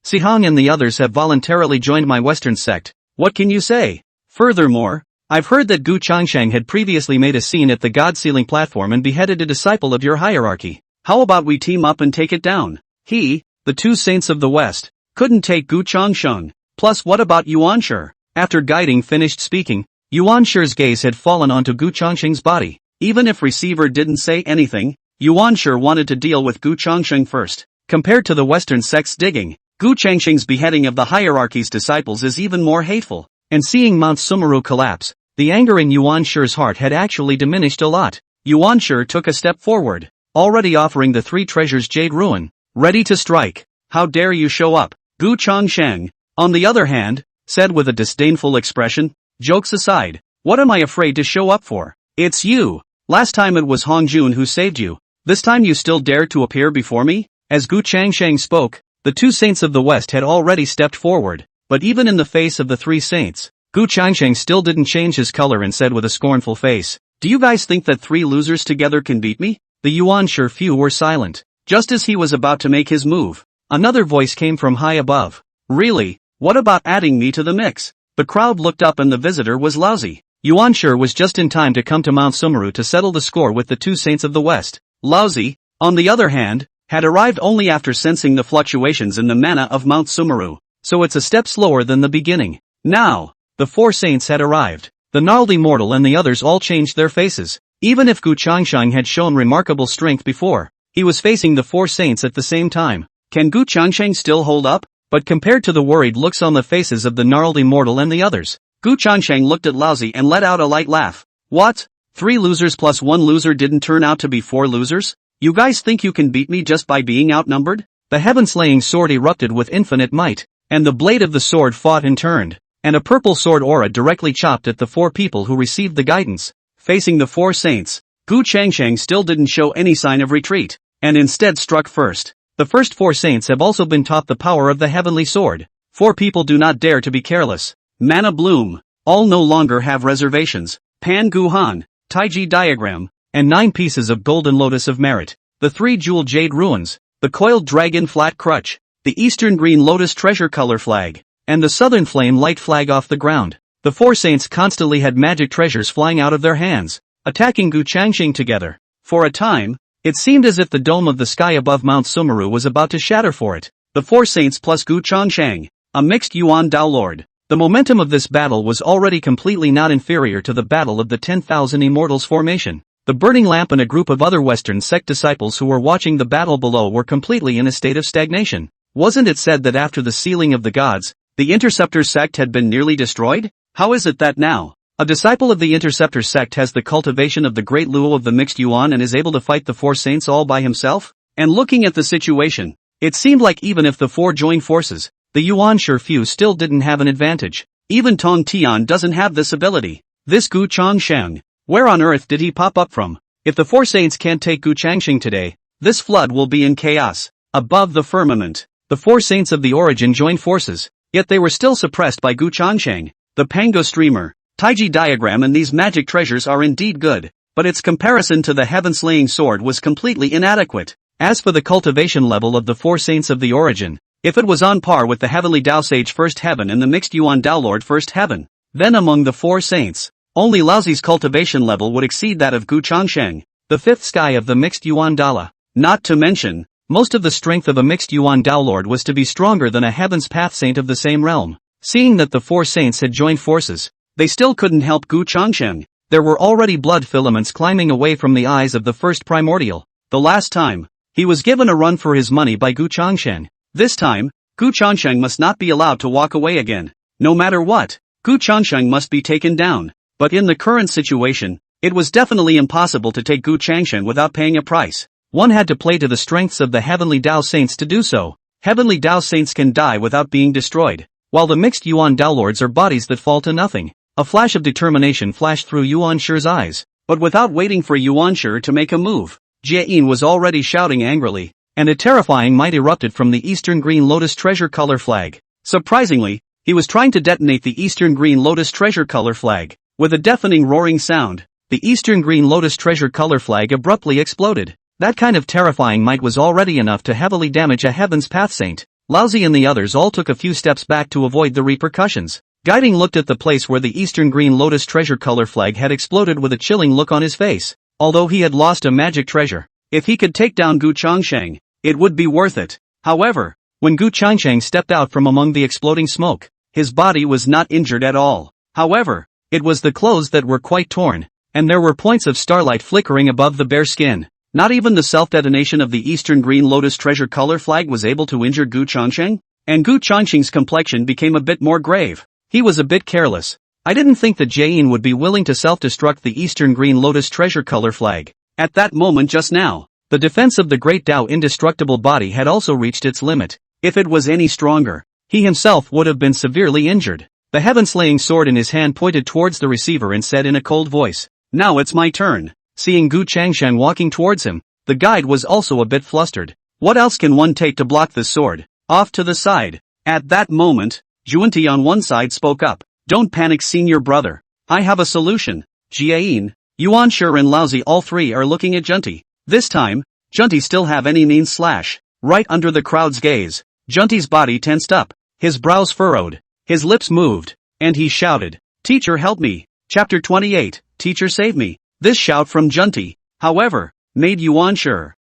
[SPEAKER 1] Sihong and the others have voluntarily joined my Western sect. What can you say? Furthermore, I've heard that Gu Changsheng had previously made a scene at the God-sealing platform and beheaded a disciple of your hierarchy. How about we team up and take it down? He, the two saints of the West, couldn't take Gu Changsheng. Plus what about Yuan Shi? After Guiding finished speaking, Yuan Shi's gaze had fallen onto Gu Changsheng's body. Even if Receiver didn't say anything, Yuan Shi wanted to deal with Gu Changsheng first. Compared to the Western sect's digging, Gu Changsheng's beheading of the hierarchy's disciples is even more hateful. And seeing Mount Sumeru collapse, the anger in Yuan Shi's heart had actually diminished a lot. Yuan Shi took a step forward, already offering the three treasures Jade Ruin, ready to strike. How dare you show up? Gu Changsheng, on the other hand, said with a disdainful expression, jokes aside, what am I afraid to show up for? It's you. Last time it was Hong Jun who saved you. This time you still dare to appear before me? As Gu Changsheng spoke, the two saints of the West had already stepped forward, but even in the face of the three saints, Gu Changsheng still didn't change his color and said with a scornful face, do you guys think that three losers together can beat me? The Yuan Shi few were silent. Just as he was about to make his move, another voice came from high above. Really? What about adding me to the mix? The crowd looked up and the visitor was lousy. Yuan Shi was just in time to come to Mount Sumeru to settle the score with the two saints of the West. Lousy, on the other hand, had arrived only after sensing the fluctuations in the mana of Mount Sumeru, so it's a step slower than the beginning. Now, the four saints had arrived. The gnarled immortal and the others all changed their faces. Even if Gu Changsheng had shown remarkable strength before, he was facing the four saints at the same time. Can Gu Changsheng still hold up? But compared to the worried looks on the faces of the gnarled immortal and the others, Gu Changsheng looked at Lousy and let out a light laugh. What? 3 losers plus 1 loser didn't turn out to be 4 losers? You guys think you can beat me just by being outnumbered? The heaven-slaying sword erupted with infinite might, and the blade of the sword fought and turned, and a purple sword aura directly chopped at the 4 people who received the guidance. Facing the 4 saints, Gu Changsheng still didn't show any sign of retreat, and instead struck first. The first 4 saints have also been taught the power of the heavenly sword. 4 people do not dare to be careless. Mana bloom. All no longer have reservations. Pan Gu Han, Taiji diagram, and 9 pieces of golden lotus of merit. The 3 jewel jade ruins, the coiled dragon flat crutch, the eastern green lotus treasure color flag, and the southern flame light flag off the ground. The 4 saints constantly had magic treasures flying out of their hands, attacking Gu Changsheng together. For a time, it seemed as if the dome of the sky above Mount Sumeru was about to shatter for it. The 4 saints plus Gu Changsheng, a mixed Yuan Dao Lord. The momentum of this battle was already completely not inferior to the battle of the 10,000 Immortals formation. The burning lamp and a group of other Western sect disciples who were watching the battle below were completely in a state of stagnation. Wasn't it said that after the sealing of the gods, the Interceptor sect had been nearly destroyed? How is it that now, a disciple of the Interceptor sect has the cultivation of the great Luo of the mixed Yuan and is able to fight the 4 saints all by himself? And looking at the situation, it seemed like even if the 4 joined forces, the Yuan Shi few still didn't have an advantage. Even Tong Tian doesn't have this ability. This Gu Changsheng, Where on earth did he pop up from? If the four saints can't take Gu Changxing today, this flood will be in chaos. Above the firmament, the four saints of the origin joined forces, yet they were still suppressed by Gu Changxing. The Pango streamer, Taiji diagram and these magic treasures are indeed good, but its comparison to the heaven-slaying sword was completely inadequate. As for the cultivation level of the four saints of the origin, if it was on par with the heavenly Dao Sage First Heaven and the mixed Yuan Dao Lord First Heaven, then among the four saints, only Laozi's cultivation level would exceed that of Gu Changsheng, the fifth sky of the mixed Yuan Dala. Not to mention, most of the strength of a mixed Yuan Dao Lord was to be stronger than a Heaven's Path Saint of the same realm. Seeing that the four saints had joined forces, they still couldn't help Gu Changsheng. There were already blood filaments climbing away from the eyes of the first primordial. The last time, he was given a run for his money by Gu Changsheng. This time, Gu Changsheng must not be allowed to walk away again. No matter what, Gu Changsheng must be taken down. But in the current situation, it was definitely impossible to take Gu Changsheng without paying a price. One had to play to the strengths of the Heavenly Dao Saints to do so. Heavenly Dao Saints can die without being destroyed, while the mixed Yuan Dao Lords are bodies that fall to nothing. A flash of determination flashed through Yuan Shi's eyes, but without waiting for Yuan Shi to make a move, Jie was already shouting angrily, and a terrifying might erupted from the Eastern Green Lotus Treasure Color Flag. Surprisingly, he was trying to detonate the Eastern Green Lotus Treasure Color Flag. With a deafening roaring sound, the Eastern Green Lotus Treasure Color Flag abruptly exploded. That kind of terrifying might was already enough to heavily damage a Heaven's Path Saint. Laozi and the others all took a few steps back to avoid the repercussions. Guiding looked at the place where the Eastern Green Lotus Treasure Color Flag had exploded with a chilling look on his face. Although he had lost a magic treasure, if he could take down Gu Changsheng, it would be worth it. However, when Gu Changsheng stepped out from among the exploding smoke, his body was not injured at all. However, it was the clothes that were quite torn, and there were points of starlight flickering above the bare skin. Not even the self-detonation of the Eastern Green Lotus Treasure Color Flag was able to injure Gu Changsheng, and Gu Changsheng's complexion became a bit more grave. He was a bit careless. I didn't think that Jie would be willing to self-destruct the Eastern Green Lotus Treasure Color Flag. At that moment just now, the defense of the Great Tao indestructible body had also reached its limit. If it was any stronger, he himself would have been severely injured. The heaven-slaying sword in his hand pointed towards the receiver and said in a cold voice, "Now it's my turn." Seeing Gu Changsheng walking towards him, the guide was also a bit flustered. What else can one take to block this sword? Off to the side. At that moment, Juanti on one side spoke up. "Don't panic, senior brother. I have a solution." Jie, Yuan Shi and Laozi all three are looking at Junti. This time, Junti still have any means slash. Right under the crowd's gaze, Junti's body tensed up, his brows furrowed, his lips moved, and he shouted, "Teacher, help me." Chapter 28, Teacher, save me. This shout from Junti, however, made Yuan Shi,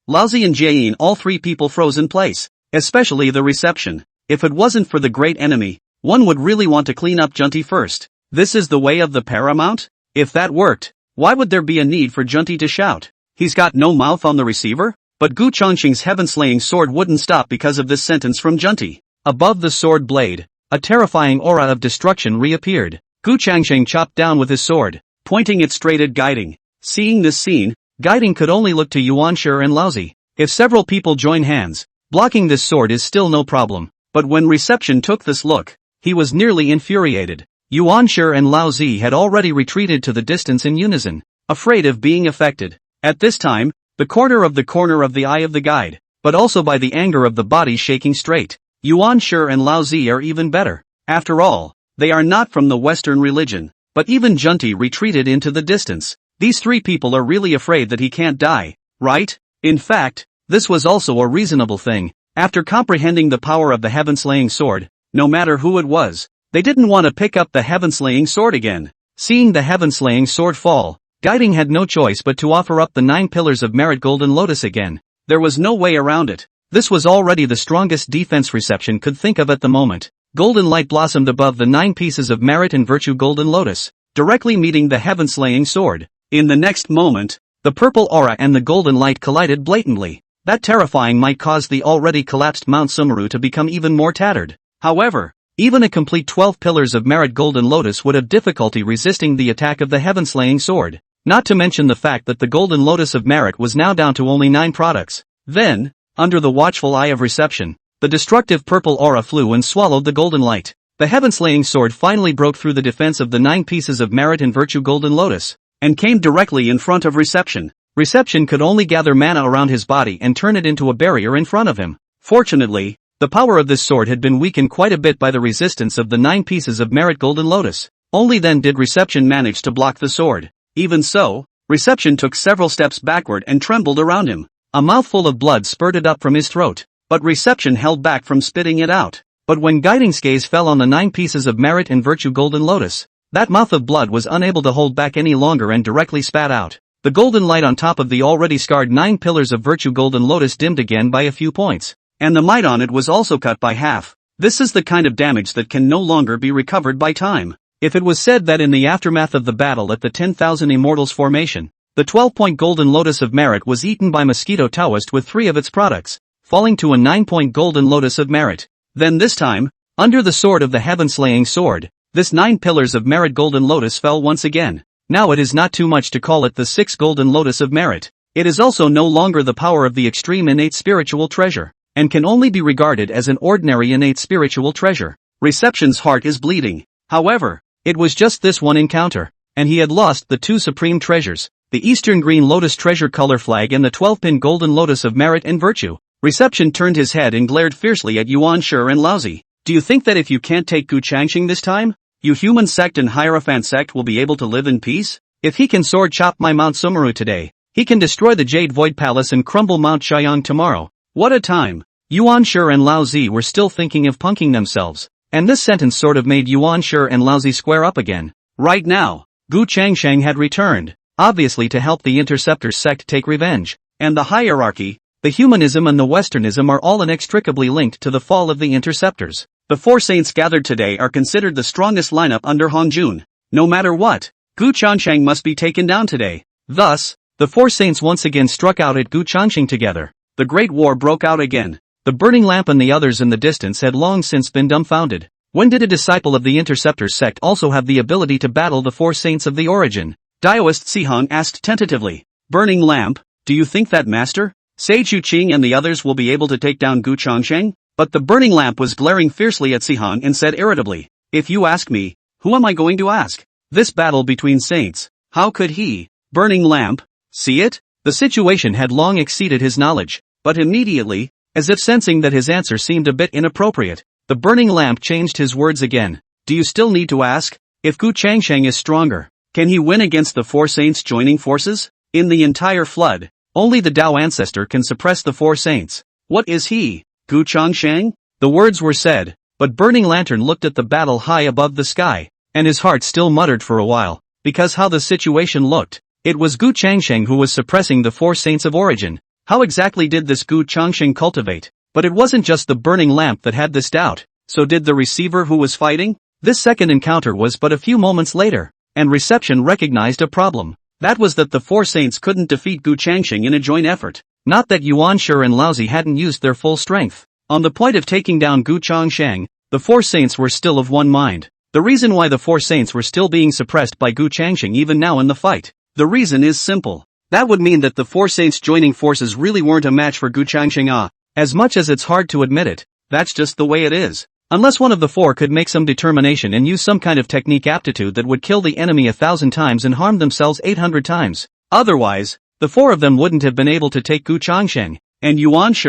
[SPEAKER 1] Laozi and Jie all three people froze in place, especially the reception. If it wasn't for the great enemy, one would really want to clean up Junti first. This is the way of the paramount? If that worked, why would there be a need for Junti to shout? He's got no mouth on the receiver? But Gu Changxing's heaven-slaying sword wouldn't stop because of this sentence from Junti. Above the sword blade, a terrifying aura of destruction reappeared. Gu Changxing chopped down with his sword, pointing it straight at Guiding. Seeing this scene, Guiding could only look to Yuan Shi and Laozi. If several people join hands, blocking this sword is still no problem. But when Reception took this look, he was nearly infuriated. Yuan Shi and Laozi had already retreated to the distance in unison, afraid of being affected. At this time, the corner of the eye of the guide, but also by the anger of the body shaking straight. Yuan Shi and Laozi are even better. After all, they are not from the Western religion. But even Junti retreated into the distance. These three people are really afraid that he can't die, right? In fact, this was also a reasonable thing. After comprehending the power of the heaven-slaying sword, no matter who it was, they didn't want to pick up the heaven-slaying sword again. Seeing the heaven-slaying sword fall, Guiding had no choice but to offer up the 9 pillars of merit Golden Lotus again. There was no way around it. This was already the strongest defense Reception could think of at the moment. Golden light blossomed above the 9 pieces of merit and virtue Golden Lotus, directly meeting the heaven-slaying sword. In the next moment, the purple aura and the golden light collided blatantly. That terrifying might cause the already collapsed Mount Sumeru to become even more tattered. However, even a complete 12 pillars of merit Golden Lotus would have difficulty resisting the attack of the heaven-slaying sword. Not to mention the fact that the Golden Lotus of merit was now down to only 9 products. Then, under the watchful eye of Reception, the destructive purple aura flew and swallowed the golden light. The heaven-slaying sword finally broke through the defense of the 9 pieces of merit and virtue Golden Lotus. and came directly in front of Reception. Reception could only gather mana around his body and turn it into a barrier in front of him. Fortunately, the power of this sword had been weakened quite a bit by the resistance of the 9 pieces of Merit Golden Lotus. Only then did Reception manage to block the sword. Even so, Reception took several steps backward and trembled around him. A mouthful of blood spurted up from his throat, but Reception held back from spitting it out. But when Guiding's gaze fell on the 9 pieces of Merit and Virtue Golden Lotus, that mouth of blood was unable to hold back any longer and directly spat out. The golden light on top of the already scarred 9 pillars of Virtue Golden Lotus dimmed again by a few points, and the might on it was also cut by half. This is the kind of damage that can no longer be recovered by time. If it was said that in the aftermath of the battle at the 10,000 Immortals formation, the 12-point Golden Lotus of Merit was eaten by Mosquito Taoist with 3 of its products, falling to a 9-point Golden Lotus of Merit, then this time, under the sword of the Heaven-slaying sword, this 9 pillars of Merit Golden Lotus fell once again. Now it is not too much to call it the 6th Golden Lotus of Merit. It is also no longer the power of the extreme innate spiritual treasure, and can only be regarded as an ordinary innate spiritual treasure. Reception's heart is bleeding. However, it was just this one encounter, and he had lost the 2 supreme treasures, the Eastern Green Lotus Treasure Color Flag and the 12-pin Golden Lotus of Merit and Virtue. Reception turned his head and glared fiercely at Yuan Shi and Laozi. Do you think that if you can't take Gu Changxing this time, you human sect and Hierophant sect will be able to live in peace? If he can sword chop my Mount Sumeru today, he can destroy the Jade Void Palace and crumble Mount Xiang tomorrow. What a time! Yuan Shi and Laozi were still thinking of punking themselves, and this sentence sort of made Yuan Shi and Laozi square up again. Right now, Gu Changsheng had returned, obviously to help the Interceptor sect take revenge, and the hierarchy, the humanism and the Westernism are all inextricably linked to the fall of the Interceptors. The 4 saints gathered today are considered the strongest lineup under Hongjun. No matter what, Gu Changsheng must be taken down today. Thus, the 4 saints once again struck out at Gu Changsheng together. The Great War broke out again. The Burning Lamp and the others in the distance had long since been dumbfounded. When did a disciple of the Interceptor sect also have the ability to battle the 4 saints of the origin? Daoist Sihong asked tentatively. Burning Lamp, do you think that Master Sage Yuqing and the others will be able to take down Gu Changsheng? But the Burning Lamp was glaring fiercely at Sihong and said irritably, if you ask me, who am I going to ask? This battle between saints, how could he, Burning Lamp, see it? The situation had long exceeded his knowledge, but immediately, as if sensing that his answer seemed a bit inappropriate, the Burning Lamp changed his words again. Do you still need to ask? If Gu Changsheng is stronger, can he win against the 4 saints joining forces? In the entire flood, only the Tao ancestor can suppress the 4 saints. What is he, Gu Changsheng? The words were said, but Burning Lantern looked at the battle high above the sky, and his heart still muttered for a while, because how the situation looked. It was Gu Changsheng who was suppressing the 4 saints of origin. How exactly did this Gu Changsheng cultivate? But it wasn't just the Burning Lamp that had this doubt, so did the receiver who was fighting? This second encounter was but a few moments later, and Reception recognized a problem. That was that the 4 saints couldn't defeat Gu Changsheng in a joint effort. Not that Yuan Shi and Laozi hadn't used their full strength. On the point of taking down Gu Changsheng, the 4 saints were still of one mind. The reason why the 4 saints were still being suppressed by Gu Changsheng even now in the fight, the reason is simple. That would mean that the 4 saints joining forces really weren't a match for Gu Changsheng. As much as it's hard to admit it, that's just the way it is. Unless one of the 4 could make some determination and use some kind of technique aptitude that would kill the enemy 1,000 times and harm themselves 800 times. Otherwise, the 4 of them wouldn't have been able to take Gu Changsheng, and Yuan Shi,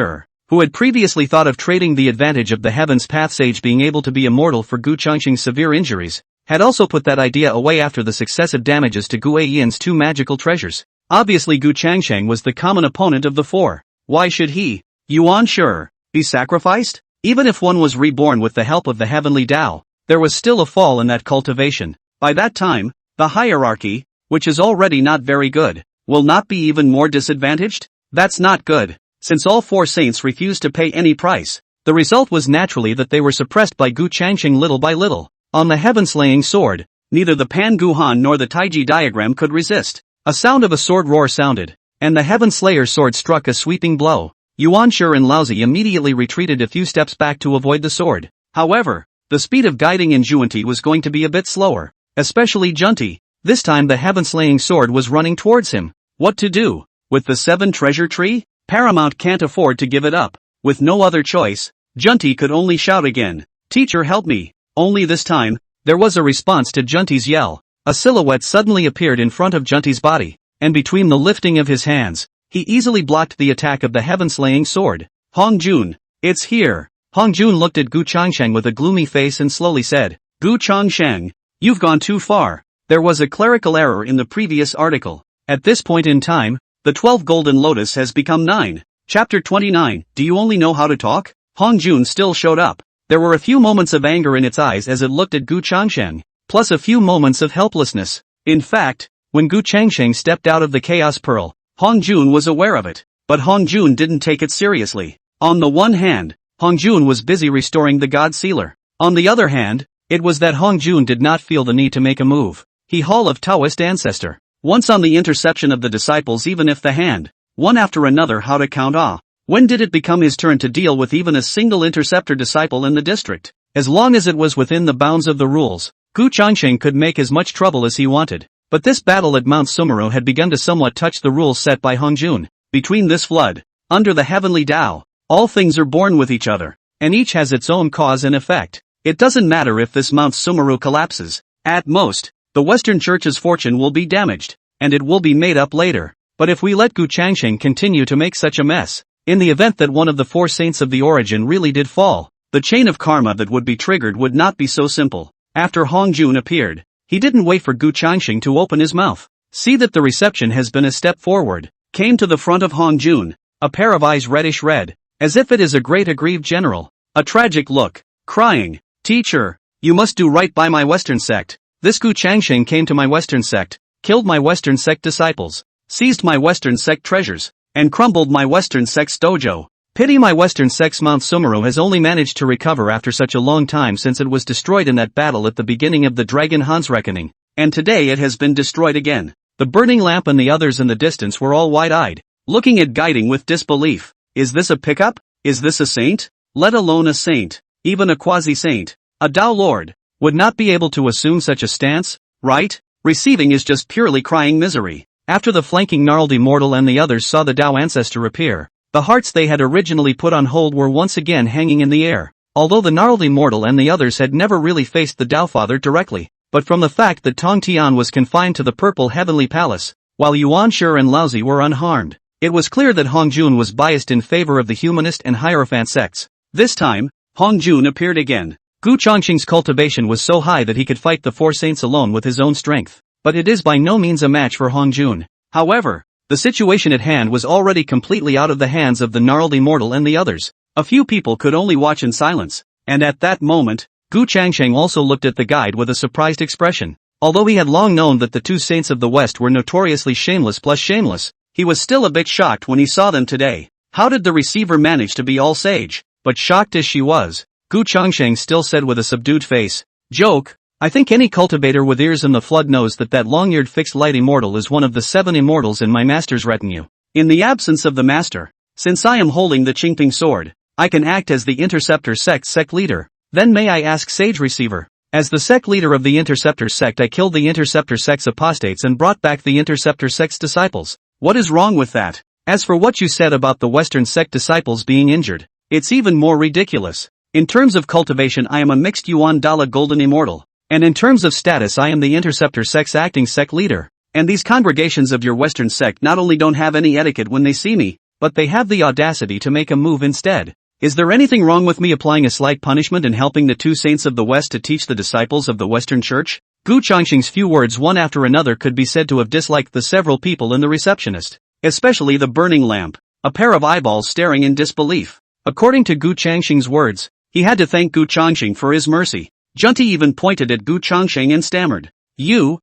[SPEAKER 1] who had previously thought of trading the advantage of the Heavens Path Sage being able to be immortal for Gu Changsheng's severe injuries, had also put that idea away after the successive damages to Gu Yian's 2 magical treasures. Obviously Gu Changsheng was the common opponent of the 4. Why should he, Yuan Shi, be sacrificed? Even if one was reborn with the help of the heavenly Tao, there was still a fall in that cultivation. By that time, the hierarchy, which is already not very good, will not be even more disadvantaged? That's not good. Since all 4 saints refused to pay any price, the result was naturally that they were suppressed by Gu Changsheng little by little. On the heaven-slaying sword, neither the Pan Guhan nor the Taiji diagram could resist. A sound of a sword roar sounded, and the Heaven Slayer's sword struck a sweeping blow. Yuan Shi and Laozi immediately retreated a few steps back to avoid the sword. However, the speed of guiding in Junti was going to be a bit slower, especially Junti. This time the heaven-slaying sword was running towards him. What to do? With the 7 treasure tree? Paramount can't afford to give it up. With no other choice, Junti could only shout again, "Teacher, help me!" Only this time, there was a response to Junti's yell. a silhouette suddenly appeared in front of Junti's body, and between the lifting of his hands, he easily blocked the attack of the heaven-slaying sword. Hong Jun, it's here. Hong Jun looked at Gu Changsheng with a gloomy face and slowly said, Gu Changsheng, you've gone too far. There was a clerical error in the previous article. At this point in time, the 12 Golden Lotus has become 9. Chapter 29, do you only know how to talk? Hong Jun still showed up. There were a few moments of anger in its eyes as it looked at Gu Changsheng, plus a few moments of helplessness. In fact, when Gu Changsheng stepped out of the Chaos Pearl, Hong Jun was aware of it, but Hong Jun didn't take it seriously. On the one hand, Hong Jun was busy restoring the God Sealer. On the other hand, it was that Hong Jun did not feel the need to make a move. He Hall of Taoist ancestor. Once on the interception of the disciples, even if the hand, one after another, how to count when did it become his turn to deal with even a single interceptor disciple in the district? As long as it was within the bounds of the rules, Gu Changsheng could make as much trouble as he wanted. But this battle at Mount Sumeru had begun to somewhat touch the rules set by Hong Jun. Between this flood, under the heavenly Tao, all things are born with each other, and each has its own cause and effect. It doesn't matter if this Mount Sumeru collapses. At most, the Western Church's fortune will be damaged, and it will be made up later. But if we let Gu Changsheng continue to make such a mess, in the event that one of the 4 saints of the origin really did fall, the chain of karma that would be triggered would not be so simple. After Hong Jun appeared, he didn't wait for Gu Changsheng to open his mouth. See that the reception has been a step forward, came to the front of Hong Jun, a pair of eyes reddish red, as if it is a great aggrieved general, a tragic look, crying, Teacher, you must do right by my Western sect. This Gu Changsheng came to my Western sect, killed my Western sect disciples, seized my Western sect treasures, and crumbled my Western sect's dojo. Pity my Western sect's Mount Sumeru has only managed to recover after such a long time since it was destroyed in that battle at the beginning of the Dragon Han's reckoning, and today it has been destroyed again. The burning lamp and the others in the distance were all wide-eyed, looking at Guiding with disbelief. Is this a pickup? Is this a saint? Let alone a saint, even a quasi-saint, a Tao Lord, would not be able to assume such a stance, right? Receiving is just purely crying misery. After the flanking gnarled immortal and the others saw the Tao ancestor appear, the hearts they had originally put on hold were once again hanging in the air. Although the gnarled immortal and the others had never really faced the Tao Father directly, but from the fact that Tong Tian was confined to the purple heavenly palace, while Yuan Shi and Laozi were unharmed, it was clear that Hong Jun was biased in favor of the humanist and Hierophant sects. This time, Hong Jun appeared again. Gu Changsheng's cultivation was so high that he could fight the 4 saints alone with his own strength, but it is by no means a match for Hong Jun. However, the situation at hand was already completely out of the hands of the gnarled immortal and the others. A few people could only watch in silence, and at that moment, Gu Changsheng also looked at the guide with a surprised expression. Although he had long known that the 2 saints of the West were notoriously shameless plus shameless, he was still a bit shocked when he saw them today. How did the receiver manage to be all sage? But shocked as she was, Gu Changsheng still said with a subdued face, Joke, I think any cultivator with ears in the flood knows that long-eared fixed light immortal is one of the 7 immortals in my master's retinue. In the absence of the master, since I am holding the Qingping sword, I can act as the Interceptor sect leader. Then may I ask Sage Receiver, as the sect leader of the Interceptor sect I killed the Interceptor sect's apostates and brought back the Interceptor sect's disciples. What is wrong with that? As for what you said about the Western sect disciples being injured, it's even more ridiculous. In terms of cultivation I am a mixed Yuan Dala Golden Immortal, and in terms of status I am the Interceptor sect's acting sect leader. And these congregations of your Western sect not only don't have any etiquette when they see me, but they have the audacity to make a move instead. Is there anything wrong with me applying a slight punishment and helping the 2 saints of the West to teach the disciples of the Western Church? Gu Changsheng's few words one after another could be said to have disliked the several people and the receptionist, especially the burning lamp, a pair of eyeballs staring in disbelief. According to Gu Changsheng's words, he had to thank Gu Changsheng for his mercy. Junti even pointed at Gu Changsheng and stammered, You,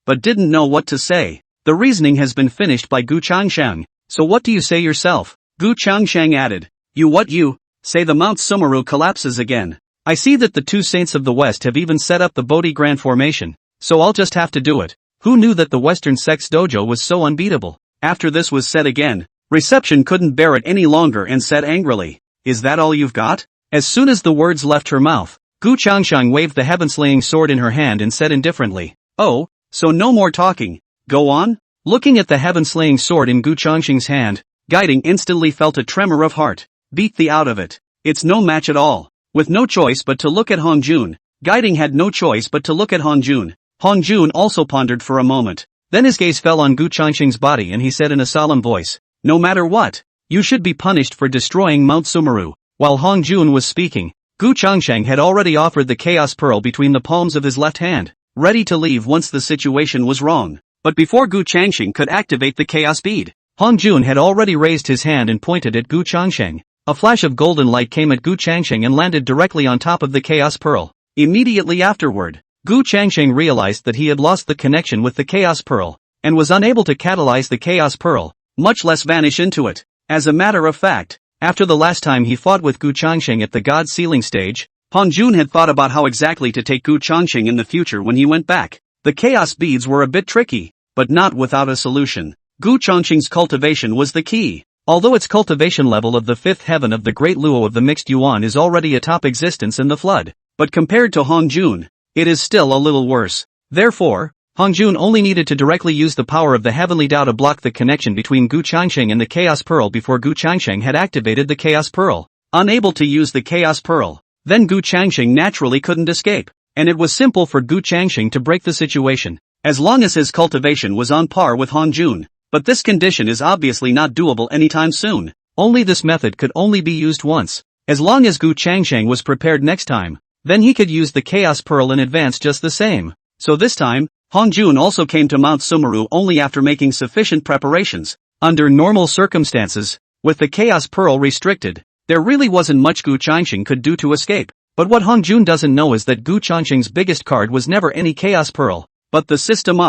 [SPEAKER 1] but didn't know what to say. The reasoning has been finished by Gu Changsheng, so what do you say yourself? Gu Changsheng added, You say the Mount Sumeru collapses again. I see that the 2 saints of the West have even set up the Bodhi Grand Formation, so I'll just have to do it. Who knew that the Western sect's dojo was so unbeatable? After this was said again, reception couldn't bear it any longer and said angrily, Is that all you've got? As soon as the words left her mouth, Gu Changsheng waved the heaven-slaying sword in her hand and said indifferently, Oh, so no more talking. Go on? Looking at the heaven-slaying sword in Gu Changsheng's hand, Guiding instantly felt a tremor of heart. Beat the out of it. It's no match at all. With no choice but to look at Hong Jun, Guiding had no choice but to look at Hong Jun. Hong Jun also pondered for a moment. Then his gaze fell on Gu Changxing's body and he said in a solemn voice, "No matter what, you should be punished for destroying Mount Sumeru." While Hong Jun was speaking, Gu Changxing had already offered the Chaos Pearl between the palms of his left hand, ready to leave once the situation was wrong. But before Gu Changxing could activate the Chaos Bead, Hong Jun had already raised his hand and pointed at Gu Changxing. A flash of golden light came at Gu Changxing and landed directly on top of the Chaos Pearl. Immediately afterward, Gu Changxing realized that he had lost the connection with the Chaos Pearl, and was unable to catalyze the Chaos Pearl, much less vanish into it. As a matter of fact, after the last time he fought with Gu Changxing at the God Sealing stage, Hong Jun had thought about how exactly to take Gu Changxing in the future when he went back. The Chaos Beads were a bit tricky, but not without a solution. Gu Changxing's cultivation was the key. Although its cultivation level of the fifth heaven of the Great Luo of the Mixed Yuan is already a top existence in the flood, but compared to Hong Jun, it is still a little worse. Therefore, Hong Jun only needed to directly use the power of the Heavenly Tao to block the connection between Gu Changxing and the Chaos Pearl before Gu Changxing had activated the Chaos Pearl. Unable to use the Chaos Pearl, then Gu Changxing naturally couldn't escape, and it was simple for Gu Changxing to break the situation, as long as his cultivation was on par with Hong Jun. But this condition is obviously not doable anytime soon. Only this method could only be used once. As long as Gu Changxing was prepared next time, then he could use the Chaos Pearl in advance just the same. So this time, Hong Jun also came to Mount Sumeru only after making sufficient preparations. Under normal circumstances, with the Chaos Pearl restricted, there really wasn't much Gu Changxing could do to escape. But what Hong Jun doesn't know is that Gu Changxing's biggest card was never any Chaos Pearl, but the system.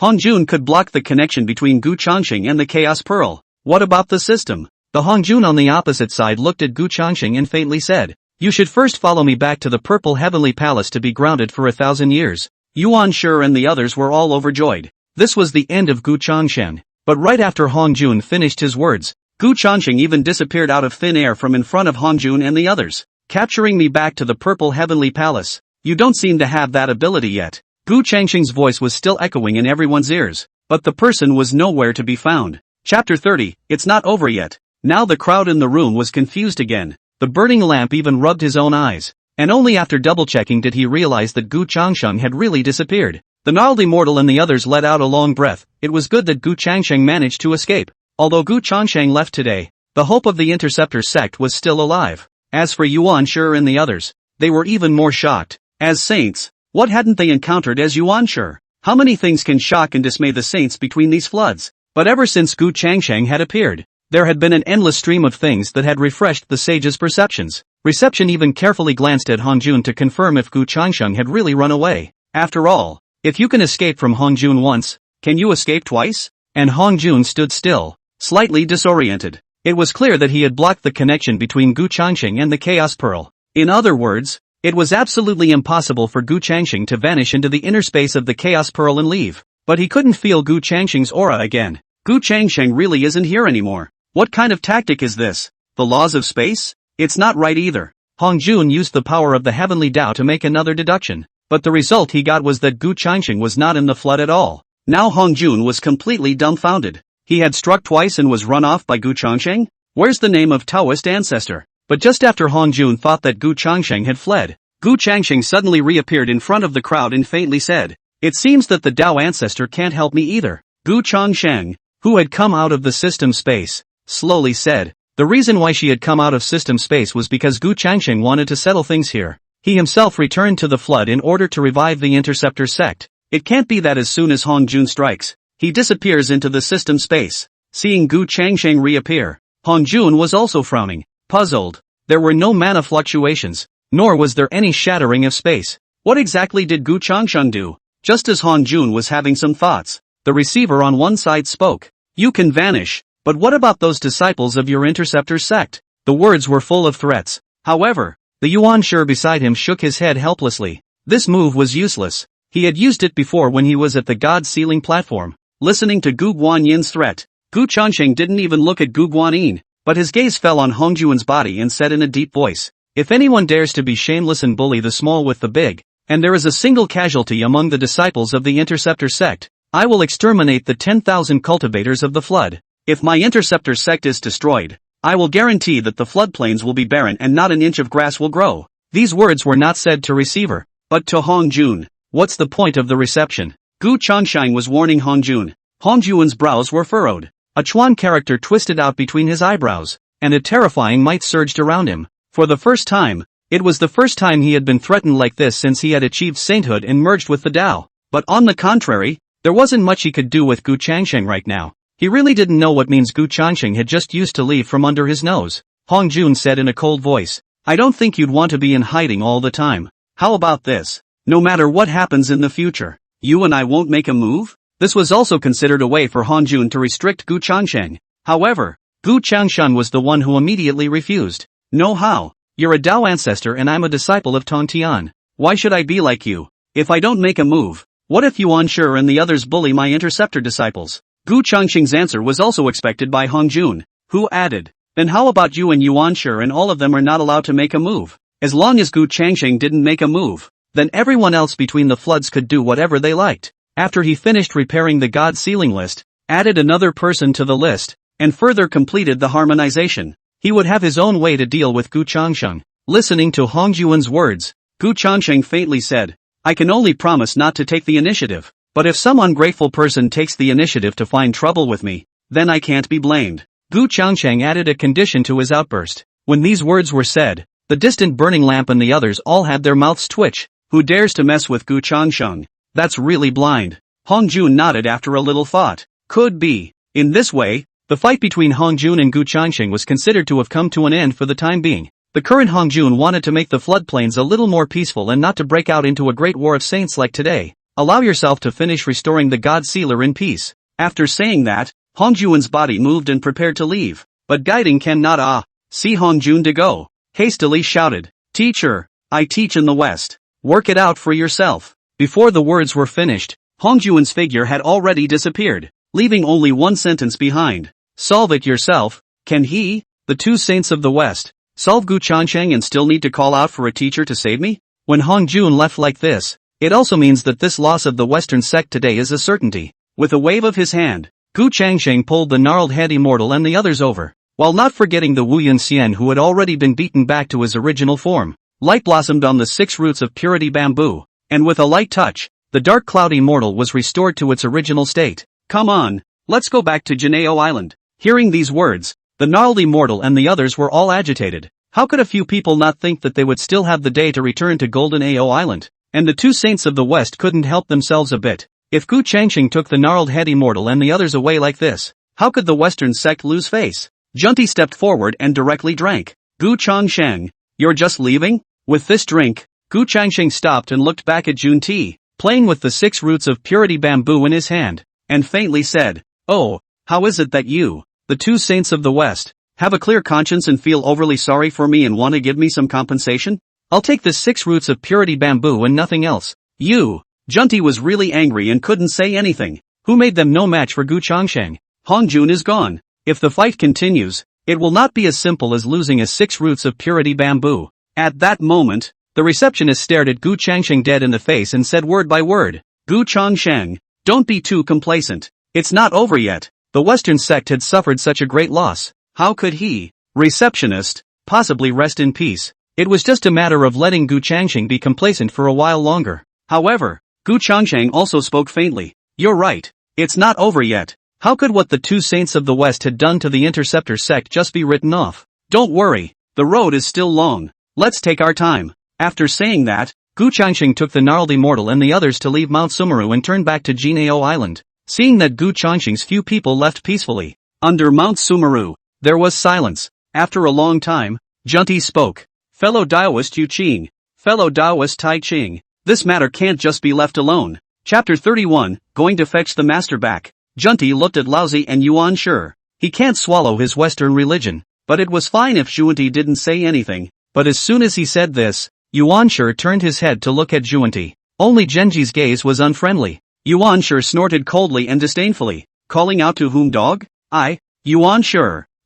[SPEAKER 1] Hong Jun could block the connection between Gu Changxing and the Chaos Pearl. What about the system? The Hong Jun on the opposite side looked at Gu Changxing and faintly said, "You should first follow me back to the Purple Heavenly Palace to be grounded for 1,000 years. Yuan Shi and the others were all overjoyed. This was the end of Gu Changxing. But right after Hong Jun finished his words, Gu Changxing even disappeared out of thin air from in front of Hong Jun and the others, capturing me back to the Purple Heavenly Palace. You don't seem to have that ability yet." Gu Changxing's voice was still echoing in everyone's ears, but the person was nowhere to be found. Chapter 30, It's not over yet. Now the crowd in the room was confused again. The burning lamp even rubbed his own eyes, and only after double-checking did he realize that Gu Changxing had really disappeared. The gnarled immortal and the others let out a long breath. It was good that Gu Changxing managed to escape. Although Gu Changxing left today, the hope of the Interceptor sect was still alive. As for Yuan Shi and the others, they were even more shocked. As saints, what hadn't they encountered as Yuan Shi? How many things can shock and dismay the saints between these floods? But ever since Gu Changxing had appeared, there had been an endless stream of things that had refreshed the sage's perceptions. Reception even carefully glanced at Hong Jun to confirm if Gu Changxing had really run away. After all, if you can escape from Hong Jun once, can you escape twice? And Hong Jun stood still, slightly disoriented. It was clear that he had blocked the connection between Gu Changxing and the Chaos Pearl. In other words, it was absolutely impossible for Gu Changxing to vanish into the inner space of the Chaos Pearl and leave. But he couldn't feel Gu Changxing's aura again. Gu Changxing really isn't here anymore. What kind of tactic is this? The laws of space? It's not right either. Hong Jun used the power of the Heavenly Tao to make another deduction, but the result he got was that Gu Changxing was not in the flood at all. Now Hong Jun was completely dumbfounded. He had struck twice and was run off by Gu Changxing? Where's the name of Taoist ancestor? But just after Hong Jun thought that Gu Changxing had fled, Gu Changxing suddenly reappeared in front of the crowd and faintly said, "It seems that the Tao ancestor can't help me either." Gu Changxing, who had come out of the system space, slowly said. The reason why she had come out of system space was because Gu Changxing wanted to settle things here. He himself returned to the flood in order to revive the Interceptor sect. It can't be that as soon as Hong Jun strikes, he disappears into the system space. Seeing Gu Changxing reappear, Hong Jun was also frowning, puzzled. There were no mana fluctuations, nor was there any shattering of space. What exactly did Gu Changxing do? Just as Hong Jun was having some thoughts, the receiver on one side spoke. "You can vanish, but what about those disciples of your Interceptor sect?" The words were full of threats. However, the Yuan Shi beside him shook his head helplessly. This move was useless. He had used it before when he was at the God Sealing platform. Listening to Gu Guanyin's threat, Gu Changxing didn't even look at Gu Guanyin, but his gaze fell on Hong Jun's body and said in a deep voice, "If anyone dares to be shameless and bully the small with the big, and there is a single casualty among the disciples of the Interceptor sect, I will exterminate the 10,000 cultivators of the flood. If my Interceptor sect is destroyed, I will guarantee that the floodplains will be barren and not an inch of grass will grow." These words were not said to receiver, but to Hong Jun. What's the point of the reception? Gu Changsheng was warning Hongjun. Hongjun's brows were furrowed. A Chuan character twisted out between his eyebrows, and a terrifying might surged around him. For the first time, it was the first time he had been threatened like this since he had achieved sainthood and merged with the Tao. But on the contrary, there wasn't much he could do with Gu Changsheng right now. He really didn't know what means Gu Changsheng had just used to leave from under his nose. Hongjun said in a cold voice, I don't think you'd want to be in hiding all the time. How about this? No matter what happens in the future, you and I won't make a move? This was also considered a way for Hongjun to restrict Gu Changsheng. However, Gu Changsheng was the one who immediately refused. No how. You're a Tao ancestor and I'm a disciple of Tontian. Why should I be like you? If I don't make a move, what if Yuan Shi and the others bully my interceptor disciples? Gu Changsheng's answer was also expected by Hongjun, who added, then how about you and Yuan Shi and all of them are not allowed to make a move? As long as Gu Changsheng didn't make a move, then everyone else between the floods could do whatever they liked. After he finished repairing the God sealing list, added another person to the list, and further completed the harmonization, he would have his own way to deal with Gu Changsheng. Listening to Hongjun's words, Gu Changsheng faintly said, I can only promise not to take the initiative, but if some ungrateful person takes the initiative to find trouble with me, then I can't be blamed. Gu Changsheng added a condition to his outburst. When these words were said, the distant burning lamp and the others all had their mouths twitch. Who dares to mess with Gu Changsheng? That's really blind. Hongjun nodded after a little thought. Could be. In this way, the fight between Hongjun and Gu Changsheng was considered to have come to an end for the time being. The current Hongjun wanted to make the floodplains a little more peaceful and not to break out into a great war of saints like today. Allow yourself to finish restoring the God Sealer in peace. After saying that, Hongjun's body moved and prepared to leave. But guiding cannot see Hongjun to go. Hastily shouted, Teacher, I teach in the West. Work it out for yourself. Before the words were finished, Hongjun's figure had already disappeared, leaving only one sentence behind. Solve it yourself. Can he, the two saints of the West, solve Gu Changsheng and still need to call out for a teacher to save me? When Hongjun left like this, it also means that this loss of the Western sect today is a certainty. With a wave of his hand, Gu Changsheng pulled the gnarled head immortal and the others over, while not forgetting the Wu Yunxian who had already been beaten back to his original form. Light blossomed on the 6 roots of purity bamboo, and with a light touch, the dark cloud immortal was restored to its original state. Come on, let's go back to Juejiao Island. Hearing these words, the gnarled immortal and the others were all agitated. How could a few people not think that they would still have the day to return to Golden Ao Island? And the two saints of the West couldn't help themselves a bit. If Gu Changsheng took the gnarled head immortal and the others away like this, how could the Western sect lose face? Junti stepped forward and directly drank. Gu Changsheng, you're just leaving? With this drink, Gu Changsheng stopped and looked back at Junti, playing with the 6 roots of purity bamboo in his hand, and faintly said, Oh, how is it that you, the two saints of the West, have a clear conscience and feel overly sorry for me and want to give me some compensation? I'll take the 6 roots of purity bamboo and nothing else. You. Junti was really angry and couldn't say anything. Who made them no match for Gu Changsheng? Hongjun is gone. If the fight continues, it will not be as simple as losing a 6 roots of purity bamboo. At that moment, the receptionist stared at Gu Changsheng dead in the face and said word by word, Gu Changsheng, don't be too complacent. It's not over yet. The Western sect had suffered such a great loss. How could he, receptionist, possibly rest in peace? It was just a matter of letting Gu Changsheng be complacent for a while longer. However, Gu Changsheng also spoke faintly. You're right. It's not over yet. How could what the two saints of the West had done to the interceptor sect just be written off? Don't worry. The road is still long. Let's take our time. After saying that, Gu Changsheng took the gnarled immortal and the others to leave Mount Sumeru and turn back to Juejiao Island. Seeing that Gu Changsheng's few people left peacefully under Mount Sumeru, there was silence. After a long time, Junti spoke. Fellow Daoist Yu Qing. Fellow Daoist Tai Ching. This matter can't just be left alone. Chapter 31, Going to fetch the master back. Junti looked at Laozi and Yuan Shi. He can't swallow his Western religion, but it was fine if Junti didn't say anything. But as soon as he said this, Yuan Shi turned his head to look at Junti. Only Genji's gaze was unfriendly. Yuan Shi snorted coldly and disdainfully, calling out to whom dog? I, Yuan Shi,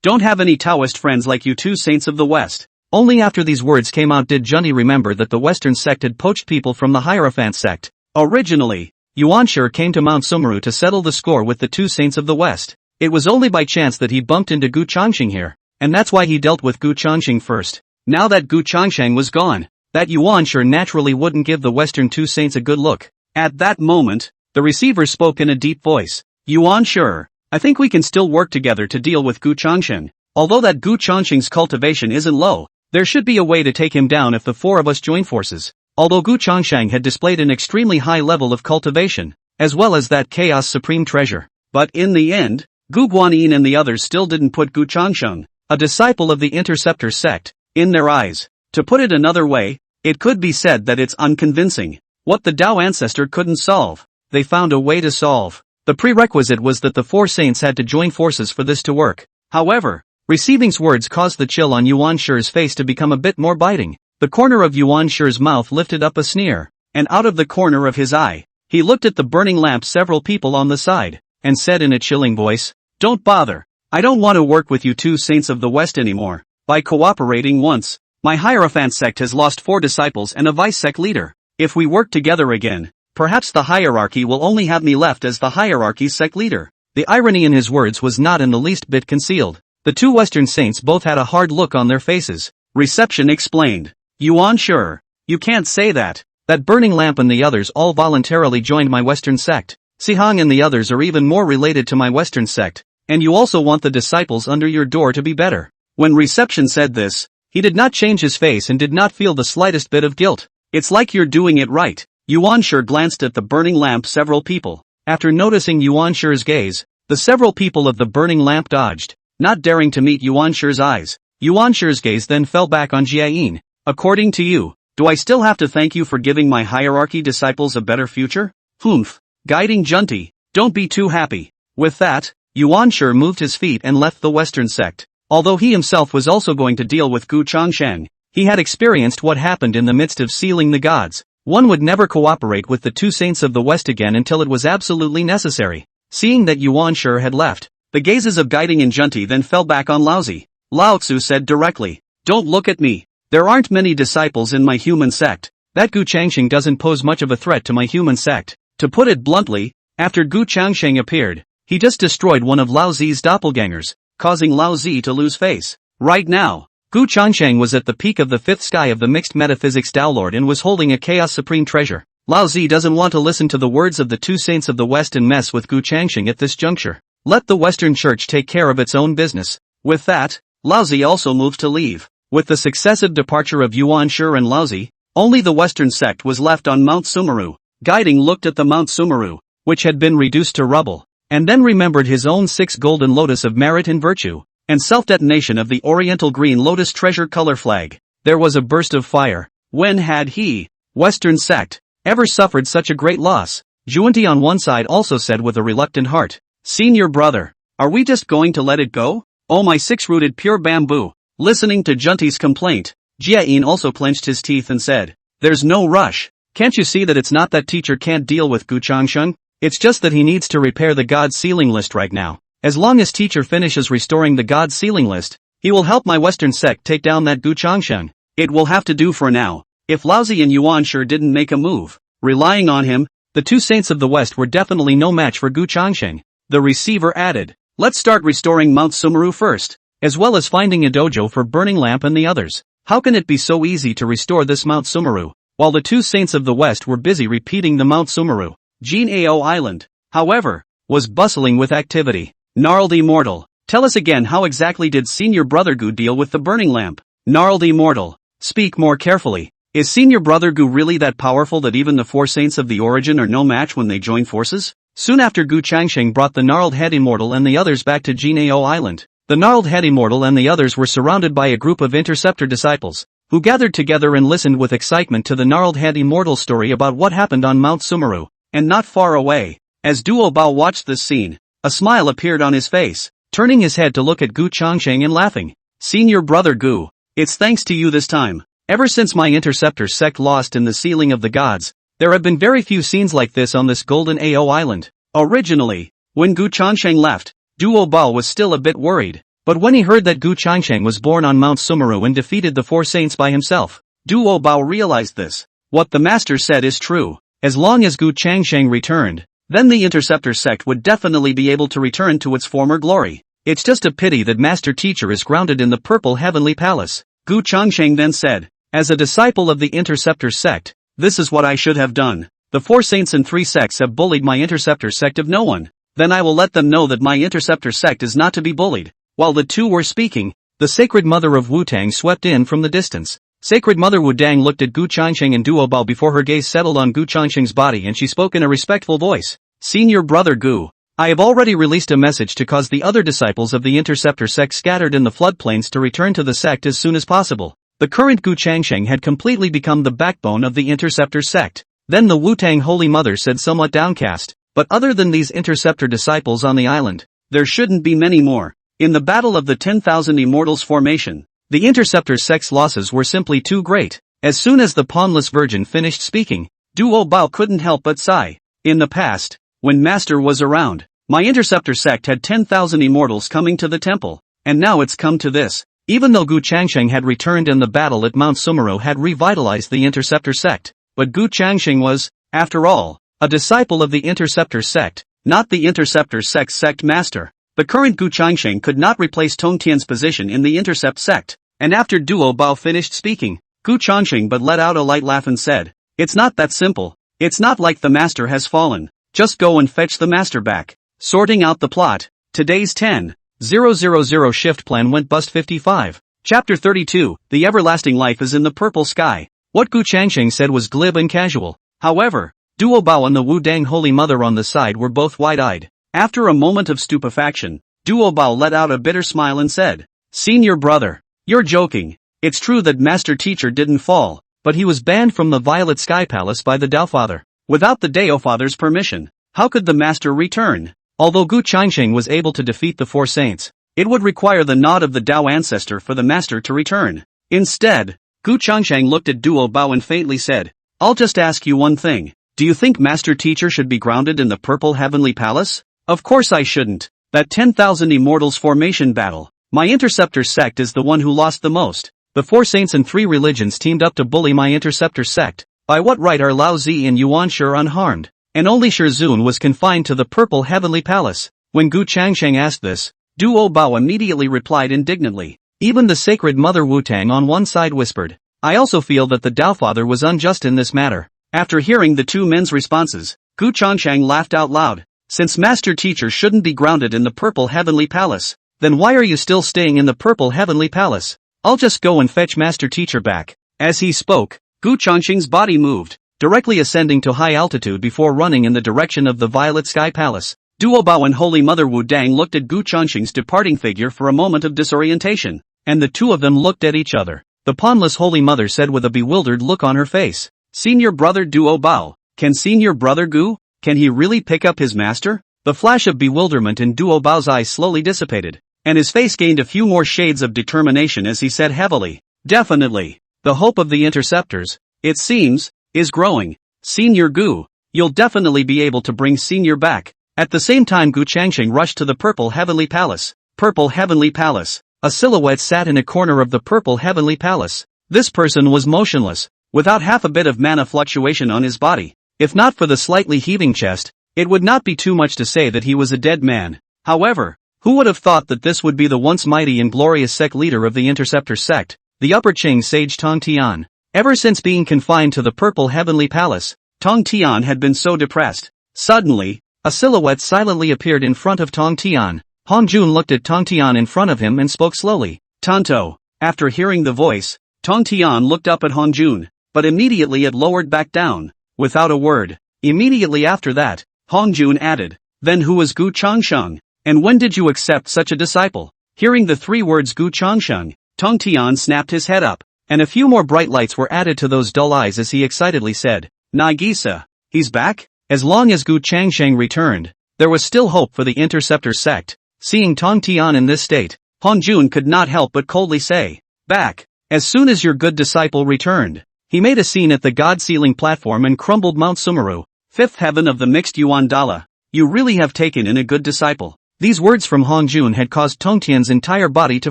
[SPEAKER 1] don't have any Taoist friends like you two saints of the West. Only after these words came out did Junti remember that the Western sect had poached people from the Hierophant sect. Originally, Yuan Shi came to Mount Sumeru to settle the score with the two saints of the West. It was only by chance that he bumped into Gu Changsheng here, and that's why he dealt with Gu Changsheng first. Now that Gu Changsheng was gone, that Yuanshi naturally wouldn't give the Western two saints a good look. At that moment, the receiver spoke in a deep voice. Yuanshi, I think we can still work together to deal with Gu Changsheng. Although that Gu Changsheng's cultivation isn't low, there should be a way to take him down if the four of us join forces. Although Gu Changsheng had displayed an extremely high level of cultivation, as well as that Chaos Supreme Treasure. But in the end, Gu Guanyin and the others still didn't put Gu Changsheng, a disciple of the Interceptor sect, in their eyes. To put it another way, it could be said that it's unconvincing. What the Tao ancestor couldn't solve, they found a way to solve. The prerequisite was that the four saints had to join forces for this to work. However, Receiving's words caused the chill on Yuanshi's face to become a bit more biting. The corner of Yuanshi's mouth lifted up a sneer, and out of the corner of his eye, he looked at the burning lamp several people on the side, and said in a chilling voice, "Don't bother. I don't want to work with you two saints of the West anymore. By cooperating once, my Hierophant sect has lost 4 disciples and a vice-sect leader. If we work together again, perhaps the hierarchy will only have me left as the hierarchy's sect leader." The irony in his words was not in the least bit concealed. The two Western saints both had a hard look on their faces. Reception explained. "Yuanshi, you can't say that. That burning lamp and the others all voluntarily joined my Western sect. Sihang and the others are even more related to my Western sect, and you also want the disciples under your door to be better." When Reception said this, he did not change his face and did not feel the slightest bit of guilt. "It's like you're doing it right." Yuanshi glanced at the burning lamp several people. After noticing Yuanshi's gaze, the several people of the burning lamp dodged, not daring to meet Yuanshi's eyes. Yuanshi's gaze then fell back on Jiayin. "According to you, do I still have to thank you for giving my hierarchy disciples a better future?" "Humph. Guiding Junti, don't be too happy." With that, Yuanshi moved his feet and left the Western sect. Although he himself was also going to deal with Gu Changsheng, he had experienced what happened in the midst of sealing the gods. One would never cooperate with the two saints of the West again until it was absolutely necessary. Seeing that Yuanshi had left, the gazes of Guiding and Junti then fell back on Laozi. Lao Tzu said directly, "Don't look at me. There aren't many disciples in my human sect. That Gu Changsheng doesn't pose much of a threat to my human sect." To put it bluntly, after Gu Changsheng appeared, he just destroyed one of Lao Zi's doppelgangers, causing Lao Zi to lose face. Right now, Gu Changsheng was at the peak of the 5th sky of the mixed metaphysics Tao Lord and was holding a Chaos Supreme Treasure. Lao Zi doesn't want to listen to the words of the two saints of the West and mess with Gu Changsheng at this juncture. Let the Western Church take care of its own business. With that, Lao Zi also moved to leave. With the successive departure of Yuanshi and Lao Zi, only the Western sect was left on Mount Sumeru. Guiding looked at the Mount Sumeru, which had been reduced to rubble, and then remembered his own 6 golden lotus of merit and virtue, and self-detonation of the Oriental Green Lotus treasure color flag. There was a burst of fire. When had he, Western sect, ever suffered such a great loss? Juanti on one side also said with a reluctant heart, "Senior brother, are we just going to let it go? Oh my 6-rooted pure bamboo." Listening to Junti's complaint, Jiayin also clenched his teeth and said, "There's no rush. Can't you see that it's not that teacher can't deal with Gu Changsheng? It's just that he needs to repair the God sealing list right now. As long as teacher finishes restoring the God sealing list, he will help my Western sect take down that Gu Changsheng. It will have to do for now." If Laozi and Yuanshi didn't make a move, relying on him, the two saints of the West were definitely no match for Gu Changsheng. The receiver added, "Let's start restoring Mount Sumeru first, as well as finding a dojo for Burning Lamp and the others. How can it be so easy to restore this Mount Sumeru?" While the two saints of the West were busy repeating the Mount Sumeru, Juejiao Island, however, was bustling with activity. "Gnarled Immortal, tell us again, how exactly did Senior Brother Gu deal with the Burning Lamp?" "Gnarled Immortal, speak more carefully. Is Senior Brother Gu really that powerful that even the 4 saints of the origin are no match when they join forces?" Soon after, Gu Changsheng brought the Gnarled Head Immortal and the others back to Juejiao Island. The Gnarled Head Immortal and the others were surrounded by a group of Interceptor disciples, who gathered together and listened with excitement to the Gnarled Head Immortal story about what happened on Mount Sumeru. And not far away, as Duo Bao watched this scene, a smile appeared on his face, turning his head to look at Gu Changsheng and laughing. "Senior Brother Gu, it's thanks to you this time. Ever since my Interceptor sect lost in the sealing of the gods, there have been very few scenes like this on this Golden Ao Island. Originally, when Gu Changsheng left, Duo Bao was still a bit worried. But when he heard that Gu Changsheng was born on Mount Sumeru and defeated the 4 saints by himself, Duo Bao realized this. What the master said is true. As long as Gu Changsheng returned, then the Interceptor sect would definitely be able to return to its former glory. It's just a pity that Master Teacher is grounded in the Purple Heavenly Palace." Gu Changsheng then said, As a disciple of the Interceptor sect, this is what I should have done. The 4 saints and 3 sects have bullied my Interceptor sect of no one. Then I will let them know that my Interceptor sect is not to be bullied. While the two were speaking, the Sacred Mother of Wu-Tang swept in from the distance. Sacred Mother Wu-Dang looked at Gu Changsheng and Duo Bao before her gaze settled on Gu Changsheng's body and she spoke in a respectful voice. Senior brother Gu, I have already released a message to cause the other disciples of the Interceptor sect scattered in the floodplains to return to the sect as soon as possible. The current Gu Changsheng had completely become the backbone of the Interceptor sect. Then the Wu-Tang Holy Mother said somewhat downcast, but other than these Interceptor disciples on the island, there shouldn't be many more. In the battle of the 10,000 Immortals Formation, the Interceptor sect's losses were simply too great. As soon as the Pawnless Virgin finished speaking, Duo Bao couldn't help but sigh. In the past, when Master was around, my Interceptor sect had 10,000 immortals coming to the temple, and now it's come to this. Even though Gu Changsheng had returned and the battle at Mount Sumero had revitalized the Interceptor sect, but Gu Changsheng was, after all, a disciple of the Interceptor sect, not the Interceptor sect's sect master. The current Gu Changsheng could not replace Tong Tian's position in the Intercept sect, and after Duo Bao finished speaking, Gu Changsheng but let out a light laugh and said, "It's not that simple. It's not like the master has fallen. Just go and fetch the master back." Sorting out the plot. Today's 10,000 shift plan went bust 55. Chapter 32, The Everlasting Life is in the Purple Sky. What Gu Changsheng said was glib and casual. However, Duo Bao and the Wu-Dang Holy Mother on the side were both wide-eyed. After a moment of stupefaction, Duo Bao let out a bitter smile and said, "Senior brother, you're joking. It's true that Master Teacher didn't fall, but he was banned from the Violet Sky Palace by the Dao Father. Without the Dao Father's permission, how could the Master return?" Although Gu Changsheng was able to defeat the 4 saints, it would require the nod of the Dao ancestor for the Master to return. Instead, Gu Changsheng looked at Duo Bao and faintly said, "I'll just ask you one thing. Do you think Master Teacher should be grounded in the Purple Heavenly Palace?" "Of course I shouldn't. That 10,000 Immortals Formation battle, my Interceptor sect is the one who lost the most. The 4 saints and 3 religions teamed up to bully my Interceptor sect. By what right are Lao Zi and Yuan Shi unharmed? And only Shi Zun was confined to the Purple Heavenly Palace." When Gu Changsheng asked this, Duo Bao immediately replied indignantly. Even the Sacred Mother Wu-Tang on one side whispered, "I also feel that the Dao Father was unjust in this matter." After hearing the two men's responses, Gu Changsheng laughed out loud. "Since Master Teacher shouldn't be grounded in the Purple Heavenly Palace, then why are you still staying in the Purple Heavenly Palace? I'll just go and fetch Master Teacher back." As he spoke, Gu Changsheng's body moved, directly ascending to high altitude before running in the direction of the Violet Sky Palace. Duo Bao and Holy Mother Wu-Dang looked at Gu Changsheng's departing figure for a moment of disorientation, and the two of them looked at each other. The Pawnless Holy Mother said with a bewildered look on her face, "Senior brother Duo Bao, can Senior brother Gu, can he really pick up his master?" The flash of bewilderment in Duo Bao's eyes slowly dissipated, and his face gained a few more shades of determination as he said heavily, "Definitely. The hope of the Interceptors, it seems, is growing. Senior Gu, you'll definitely be able to bring Senior back." At the same time Gu Changsheng rushed to the Purple Heavenly Palace. Purple Heavenly Palace. A silhouette sat in a corner of the Purple Heavenly Palace. This person was motionless, without half a bit of mana fluctuation on his body. If not for the slightly heaving chest, it would not be too much to say that he was a dead man. However, who would have thought that this would be the once mighty and glorious sect leader of the Interceptor sect, the Upper Qing sage Tong Tian? Ever since being confined to the Purple Heavenly Palace, Tong Tian had been so depressed. Suddenly, a silhouette silently appeared in front of Tong Tian. Hong Jun looked at Tong Tian in front of him and spoke slowly. "Tonto." After hearing the voice, Tong Tian looked up at Hong Jun, but immediately it lowered back down, without a word. Immediately after that, Hong Jun added, "Then who is Gu Changsheng? And when did you accept such a disciple?" Hearing the 3 words Gu Changsheng, Tong Tian snapped his head up, and a few more bright lights were added to those dull eyes as he excitedly said, "Nagisa, he's back?" As long as Gu Changsheng returned, there was still hope for the Interceptor sect. Seeing Tong Tian in this state, Hong Jun could not help but coldly say, "Back, as soon as your good disciple returned." He made a scene at the God Ceiling platform and crumbled Mount Sumeru, 5th heaven of the mixed Yuan Dala. "You really have taken in a good disciple." These words from Hong Jun had caused Tong Tian's entire body to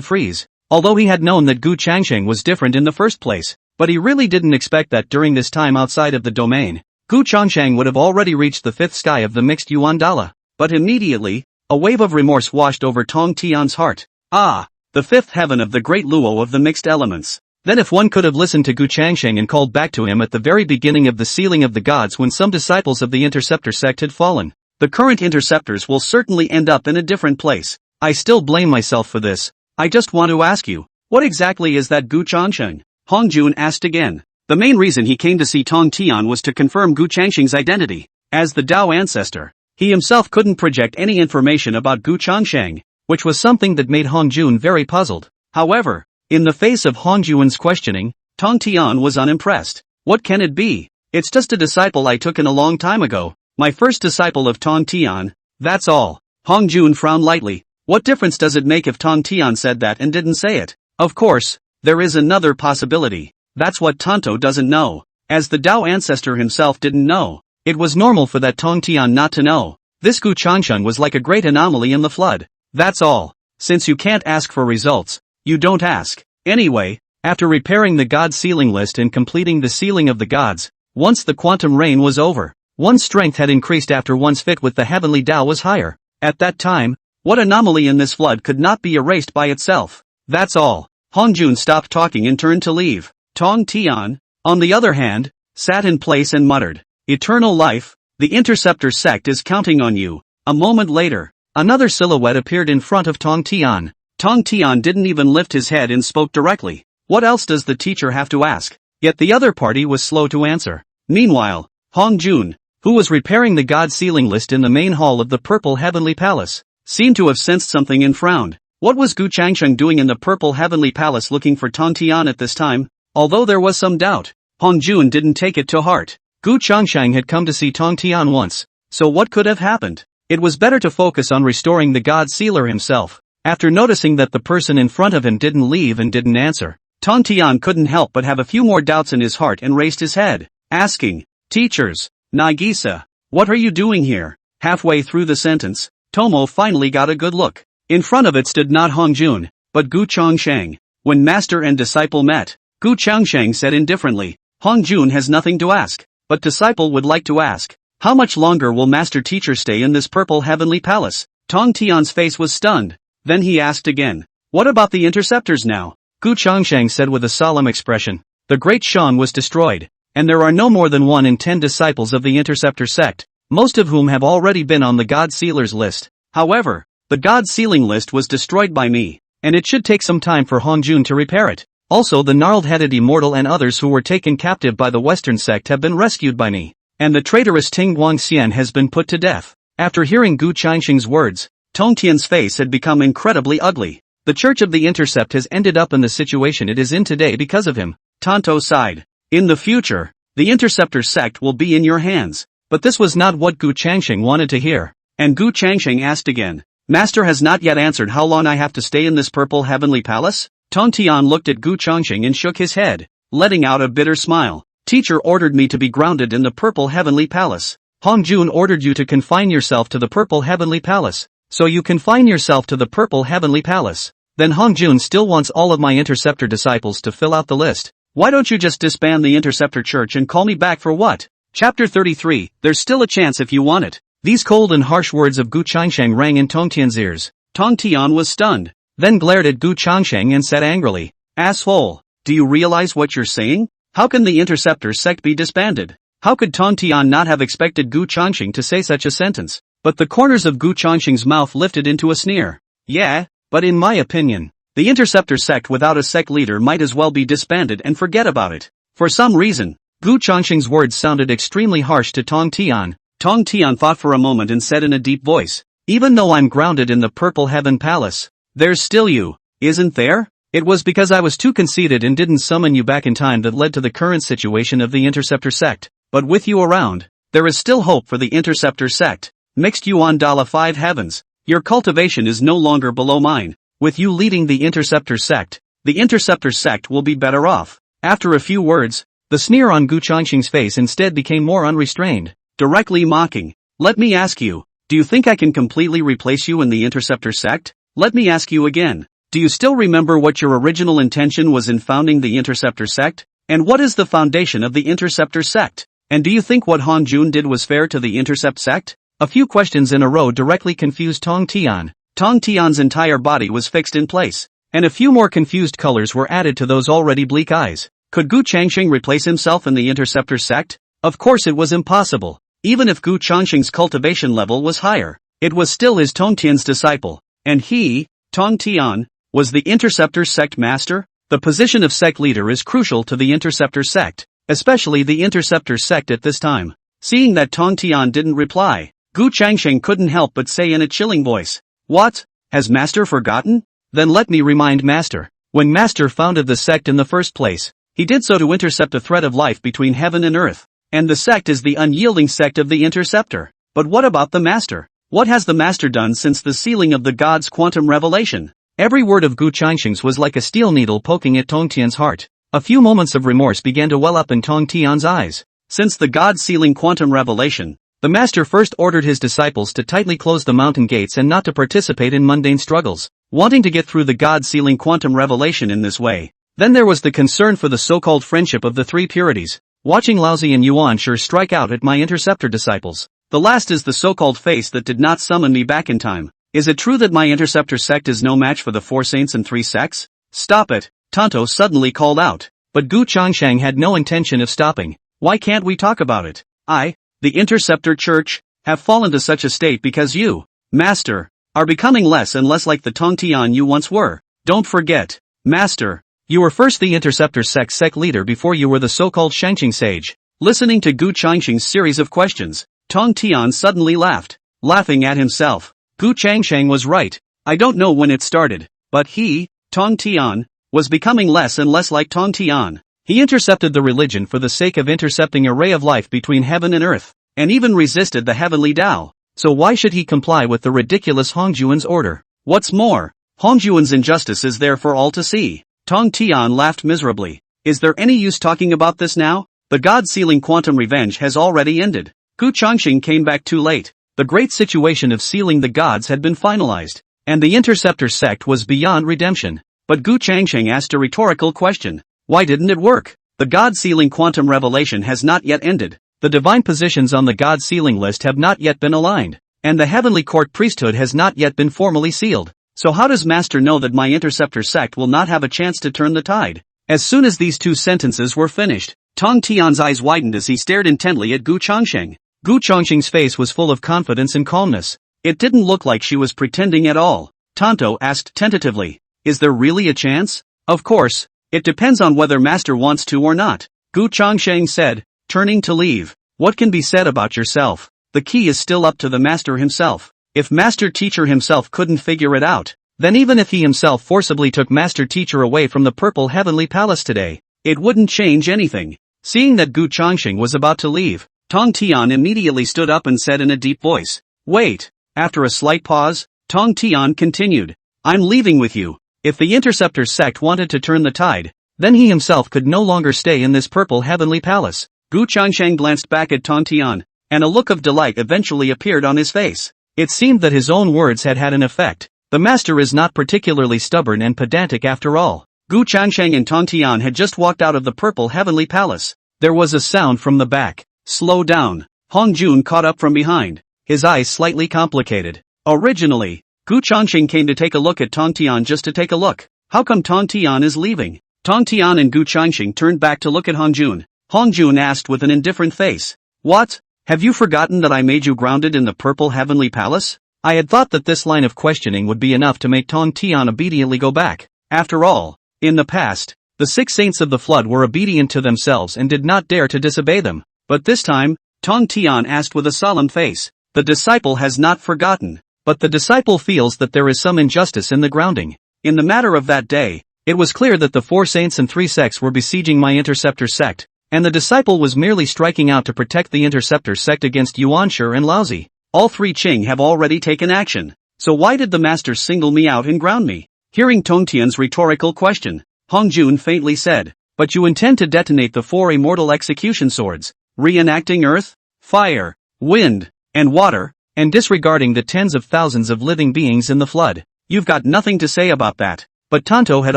[SPEAKER 1] freeze. Although he had known that Gu Changsheng was different in the first place, but he really didn't expect that during this time outside of the domain, Gu Changsheng would have already reached the 5th sky of the mixed Yuan Dala. But immediately, a wave of remorse washed over Tong Tian's heart. Ah, the 5th heaven of the great Luo of the mixed elements. Then if one could have listened to Gu Changsheng and called back to him at the very beginning of the sealing of the gods when some disciples of the Interceptor sect had fallen, the current interceptors will certainly end up in a different place. I still blame myself for this. I just want to ask you, what exactly is that Gu Changsheng? Hong Jun asked again. The main reason he came to see Tong Tian was to confirm Gu Changsheng's identity. As the Dao ancestor, he himself couldn't project any information about Gu Changsheng, which was something that made Hong Jun very puzzled. However, in the face of Hong Jun's questioning, Tong Tian was unimpressed. What can it be? It's just a disciple I took in a long time ago. My first disciple of Tong Tian, that's all. Hong Jun frowned lightly. What difference does it make if Tong Tian said that and didn't say it? Of course, there is another possibility. That's what Tonto doesn't know. As the Dao ancestor himself didn't know, it was normal for that Tong Tian not to know. This Gu Changsheng was like a great anomaly in the flood. That's all. Since you can't ask for results, you don't ask. Anyway, after repairing the god sealing list and completing the sealing of the gods, once the quantum rain was over, one's strength had increased after one's fit with the heavenly Dao was higher. At that time, what anomaly in this flood could not be erased by itself? That's all. Hong Jun stopped talking and turned to leave. Tong Tian, on the other hand, sat in place and muttered, "Eternal life, the Interceptor sect is counting on you." A moment later, another silhouette appeared in front of Tong Tian. Tong Tian didn't even lift his head and spoke directly. What else does the teacher have to ask? Yet the other party was slow to answer. Meanwhile, Hong Jun, who was repairing the god sealing list in the main hall of the Purple Heavenly Palace, seemed to have sensed something and frowned. What was Gu Changsheng doing in the Purple Heavenly Palace looking for Tong Tian at this time? Although there was some doubt, Hong Jun didn't take it to heart. Gu Changsheng had come to see Tong Tian once, so what could have happened? It was better to focus on restoring the god sealer himself. After noticing that the person in front of him didn't leave and didn't answer, Tong Tian couldn't help but have a few more doubts in his heart and raised his head, asking, "Teachers, Nagisa, what are you doing here?" Halfway through the sentence, Tomo finally got a good look. In front of it stood not Hong Jun, but Gu Changsheng. When master and disciple met, Gu Changsheng said indifferently, "Hong Jun has nothing to ask, but disciple would like to ask, how much longer will master teacher stay in this Purple Heavenly Palace?" Tong Tian's face was stunned. Then he asked again, "What about the interceptors now?" Gu Changsheng said with a solemn expression, "The Great Shan was destroyed, and there are no more than 1 in 10 disciples of the Interceptor sect, most of whom have already been on the God Sealers list. However, the God Sealing list was destroyed by me, and it should take some time for Hong Jun to repair it. Also the gnarled-headed Immortal and others who were taken captive by the Western sect have been rescued by me, and the traitorous Ting Guangxian has been put to death." After hearing Gu Changsheng's words, Tong Tian's face had become incredibly ugly. The Church of the Intercept has ended up in the situation it is in today because of him. Tonto sighed. In the future, the Interceptor sect will be in your hands. But this was not what Gu Changsheng wanted to hear. And Gu Changsheng asked again, "Master has not yet answered how long I have to stay in this Purple Heavenly Palace?" Tong Tian looked at Gu Changsheng and shook his head, letting out a bitter smile. "Teacher ordered me to be grounded in the Purple Heavenly Palace. Hong Jun ordered you to confine yourself to the Purple Heavenly Palace. So you confine yourself to the Purple Heavenly Palace. Then Hong Jun still wants all of my Interceptor disciples to fill out the list. Why don't you just disband the Interceptor Church and call me back for what?" Chapter 33, There's still a chance if you want it. These cold and harsh words of Gu Changsheng rang in Tong Tian's ears. Tong Tian was stunned, then glared at Gu Changsheng and said angrily, "Asshole, do you realize what you're saying? How can the Interceptor sect be disbanded?" How could Tong Tian not have expected Gu Changsheng to say such a sentence? But the corners of Gu Changsheng's mouth lifted into a sneer. "Yeah, but in my opinion, the Interceptor sect without a sect leader might as well be disbanded and forget about it." For some reason, Gu Changsheng's words sounded extremely harsh to Tong Tian. Tong Tian thought for a moment and said in a deep voice, "Even though I'm grounded in the Purple Heaven Palace, there's still you, isn't there? It was because I was too conceited and didn't summon you back in time that led to the current situation of the Interceptor sect. But with you around, there is still hope for the Interceptor sect. Mixed Yuan Dala 5 heavens, your cultivation is no longer below mine. With you leading the Interceptor sect, the Interceptor sect will be better off." After a few words, the sneer on Gu Changsheng's face instead became more unrestrained, directly mocking. "Let me ask you, do you think I can completely replace you in the Interceptor sect? Let me ask you again, do you still remember what your original intention was in founding the Interceptor sect? And what is the foundation of the Interceptor sect? And do you think what Hong Jun did was fair to the Intercept sect?" A few questions in a row directly confused Tong Tian. Tong Tian's entire body was fixed in place. and a few more confused colors were added to those already bleak eyes. Could Gu Changxing replace himself in the Interceptor sect? Of course it was impossible. Even if Gu Changxing's cultivation level was higher, it was still his Tong Tian's disciple, and he, Tong Tian, was the Interceptor sect master. The position of sect leader is crucial to the Interceptor sect, especially the Interceptor sect at this time. Seeing that Tong Tian didn't reply, Gu Changxing couldn't help but say in a chilling voice, "What? Has Master forgotten? Then let me remind Master. When Master founded the sect in the first place, he did so to intercept a thread of life between heaven and earth, and the sect is the unyielding sect of the Interceptor. But what about the Master? What has the Master done since the sealing of the God's quantum revelation?" Every word of Gu Changxing's was like a steel needle poking at Tong Tian's heart. A few moments of remorse began to well up in Tong Tian's eyes. Since the God-sealing quantum revelation, the Master first ordered his disciples to tightly close the mountain gates and not to participate in mundane struggles, wanting to get through the God-sealing quantum revelation in this way. Then there was the concern for the so-called friendship of the three purities. Watching Laozi and Yuan sure strike out at my Interceptor disciples. The last is the so-called face that did not summon me back in time. Is it true that my Interceptor sect is no match for the 4 saints and 3 sects? Stop it, Tonto suddenly called out. But Gu Changxing had no intention of stopping. Why can't we talk about it? The Interceptor Church, have fallen to such a state because you, Master, are becoming less and less like the Tong Tian you once were. Don't forget, Master, you were first the Interceptor sect leader before you were the so-called Shangqing sage. Listening to Gu Changxing's series of questions, Tong Tian suddenly laughed, laughing at himself. Gu Changxing was right. I don't know when it started, but he, Tong Tian, was becoming less and less like Tong Tian. He intercepted the religion for the sake of intercepting a ray of life between heaven and earth, and even resisted the heavenly Tao. So why should he comply with the ridiculous Hongjuan's order? What's more, Hongjuan's injustice is there for all to see. Tong Tian laughed miserably. Is there any use talking about this now? The God-sealing quantum revenge has already ended. Gu Changxing came back too late. The great situation of sealing the gods had been finalized, and the Interceptor sect was beyond redemption. But Gu Changxing asked a rhetorical question. Why didn't it work? The God-sealing quantum revelation has not yet ended. The divine positions on the God-sealing list have not yet been aligned, and the heavenly court priesthood has not yet been formally sealed. So how does Master know that my Interceptor sect will not have a chance to turn the tide? As soon as these 2 sentences were finished, Tong Tian's eyes widened as he stared intently at Gu Changxing. Gu Changxing's face was full of confidence and calmness. It didn't look like she was pretending at all. Tonto asked tentatively, "Is there really a chance?" "Of course. It depends on whether Master wants to or not," Gu Changxing said, turning to leave. "What can be said about yourself? The key is still up to the Master himself. If Master Teacher himself couldn't figure it out, then even if he himself forcibly took Master Teacher away from the Purple Heavenly Palace today, it wouldn't change anything." Seeing that Gu Changxing was about to leave, Tong Tian immediately stood up and said in a deep voice, "Wait." After a slight pause, Tong Tian continued, "I'm leaving with you. If the Interceptor sect wanted to turn the tide, then he himself could no longer stay in this Purple Heavenly Palace." Gu Changxing glanced back at Tong Tian, and a look of delight eventually appeared on his face. It seemed that his own words had had an effect. The Master is not particularly stubborn and pedantic after all. Gu Changxing and Tong Tian had just walked out of the Purple Heavenly Palace. There was a sound from the back. "Slow down." Hong Jun caught up from behind, his eyes slightly complicated. Originally, Gu Changxing came to take a look at Tong Tian just to take a look. How come Tong Tian is leaving? Tong Tian and Gu Changxing turned back to look at Hong Jun. Hong Jun asked with an indifferent face, "What? Have you forgotten that I made you grounded in the Purple Heavenly Palace?" I had thought that this line of questioning would be enough to make Tong Tian obediently go back. After all, in the past, the 6 saints of the flood were obedient to themselves and did not dare to disobey them. But this time, Tong Tian asked with a solemn face, "The disciple has not forgotten, but the disciple feels that there is some injustice in the grounding." In the matter of that day, it was clear that the 4 saints and 3 sects were besieging my Interceptor sect, and the disciple was merely striking out to protect the Interceptor sect against Yuanshi and Laozi. All 3 Qing have already taken action, so why did the Master single me out and ground me? Hearing Tong Tian's rhetorical question, Hong Jun faintly said, "But you intend to detonate the 4 immortal execution swords, reenacting earth, fire, wind, and water, and disregarding the tens of thousands of living beings in the flood. You've got nothing to say about that." But Tonto had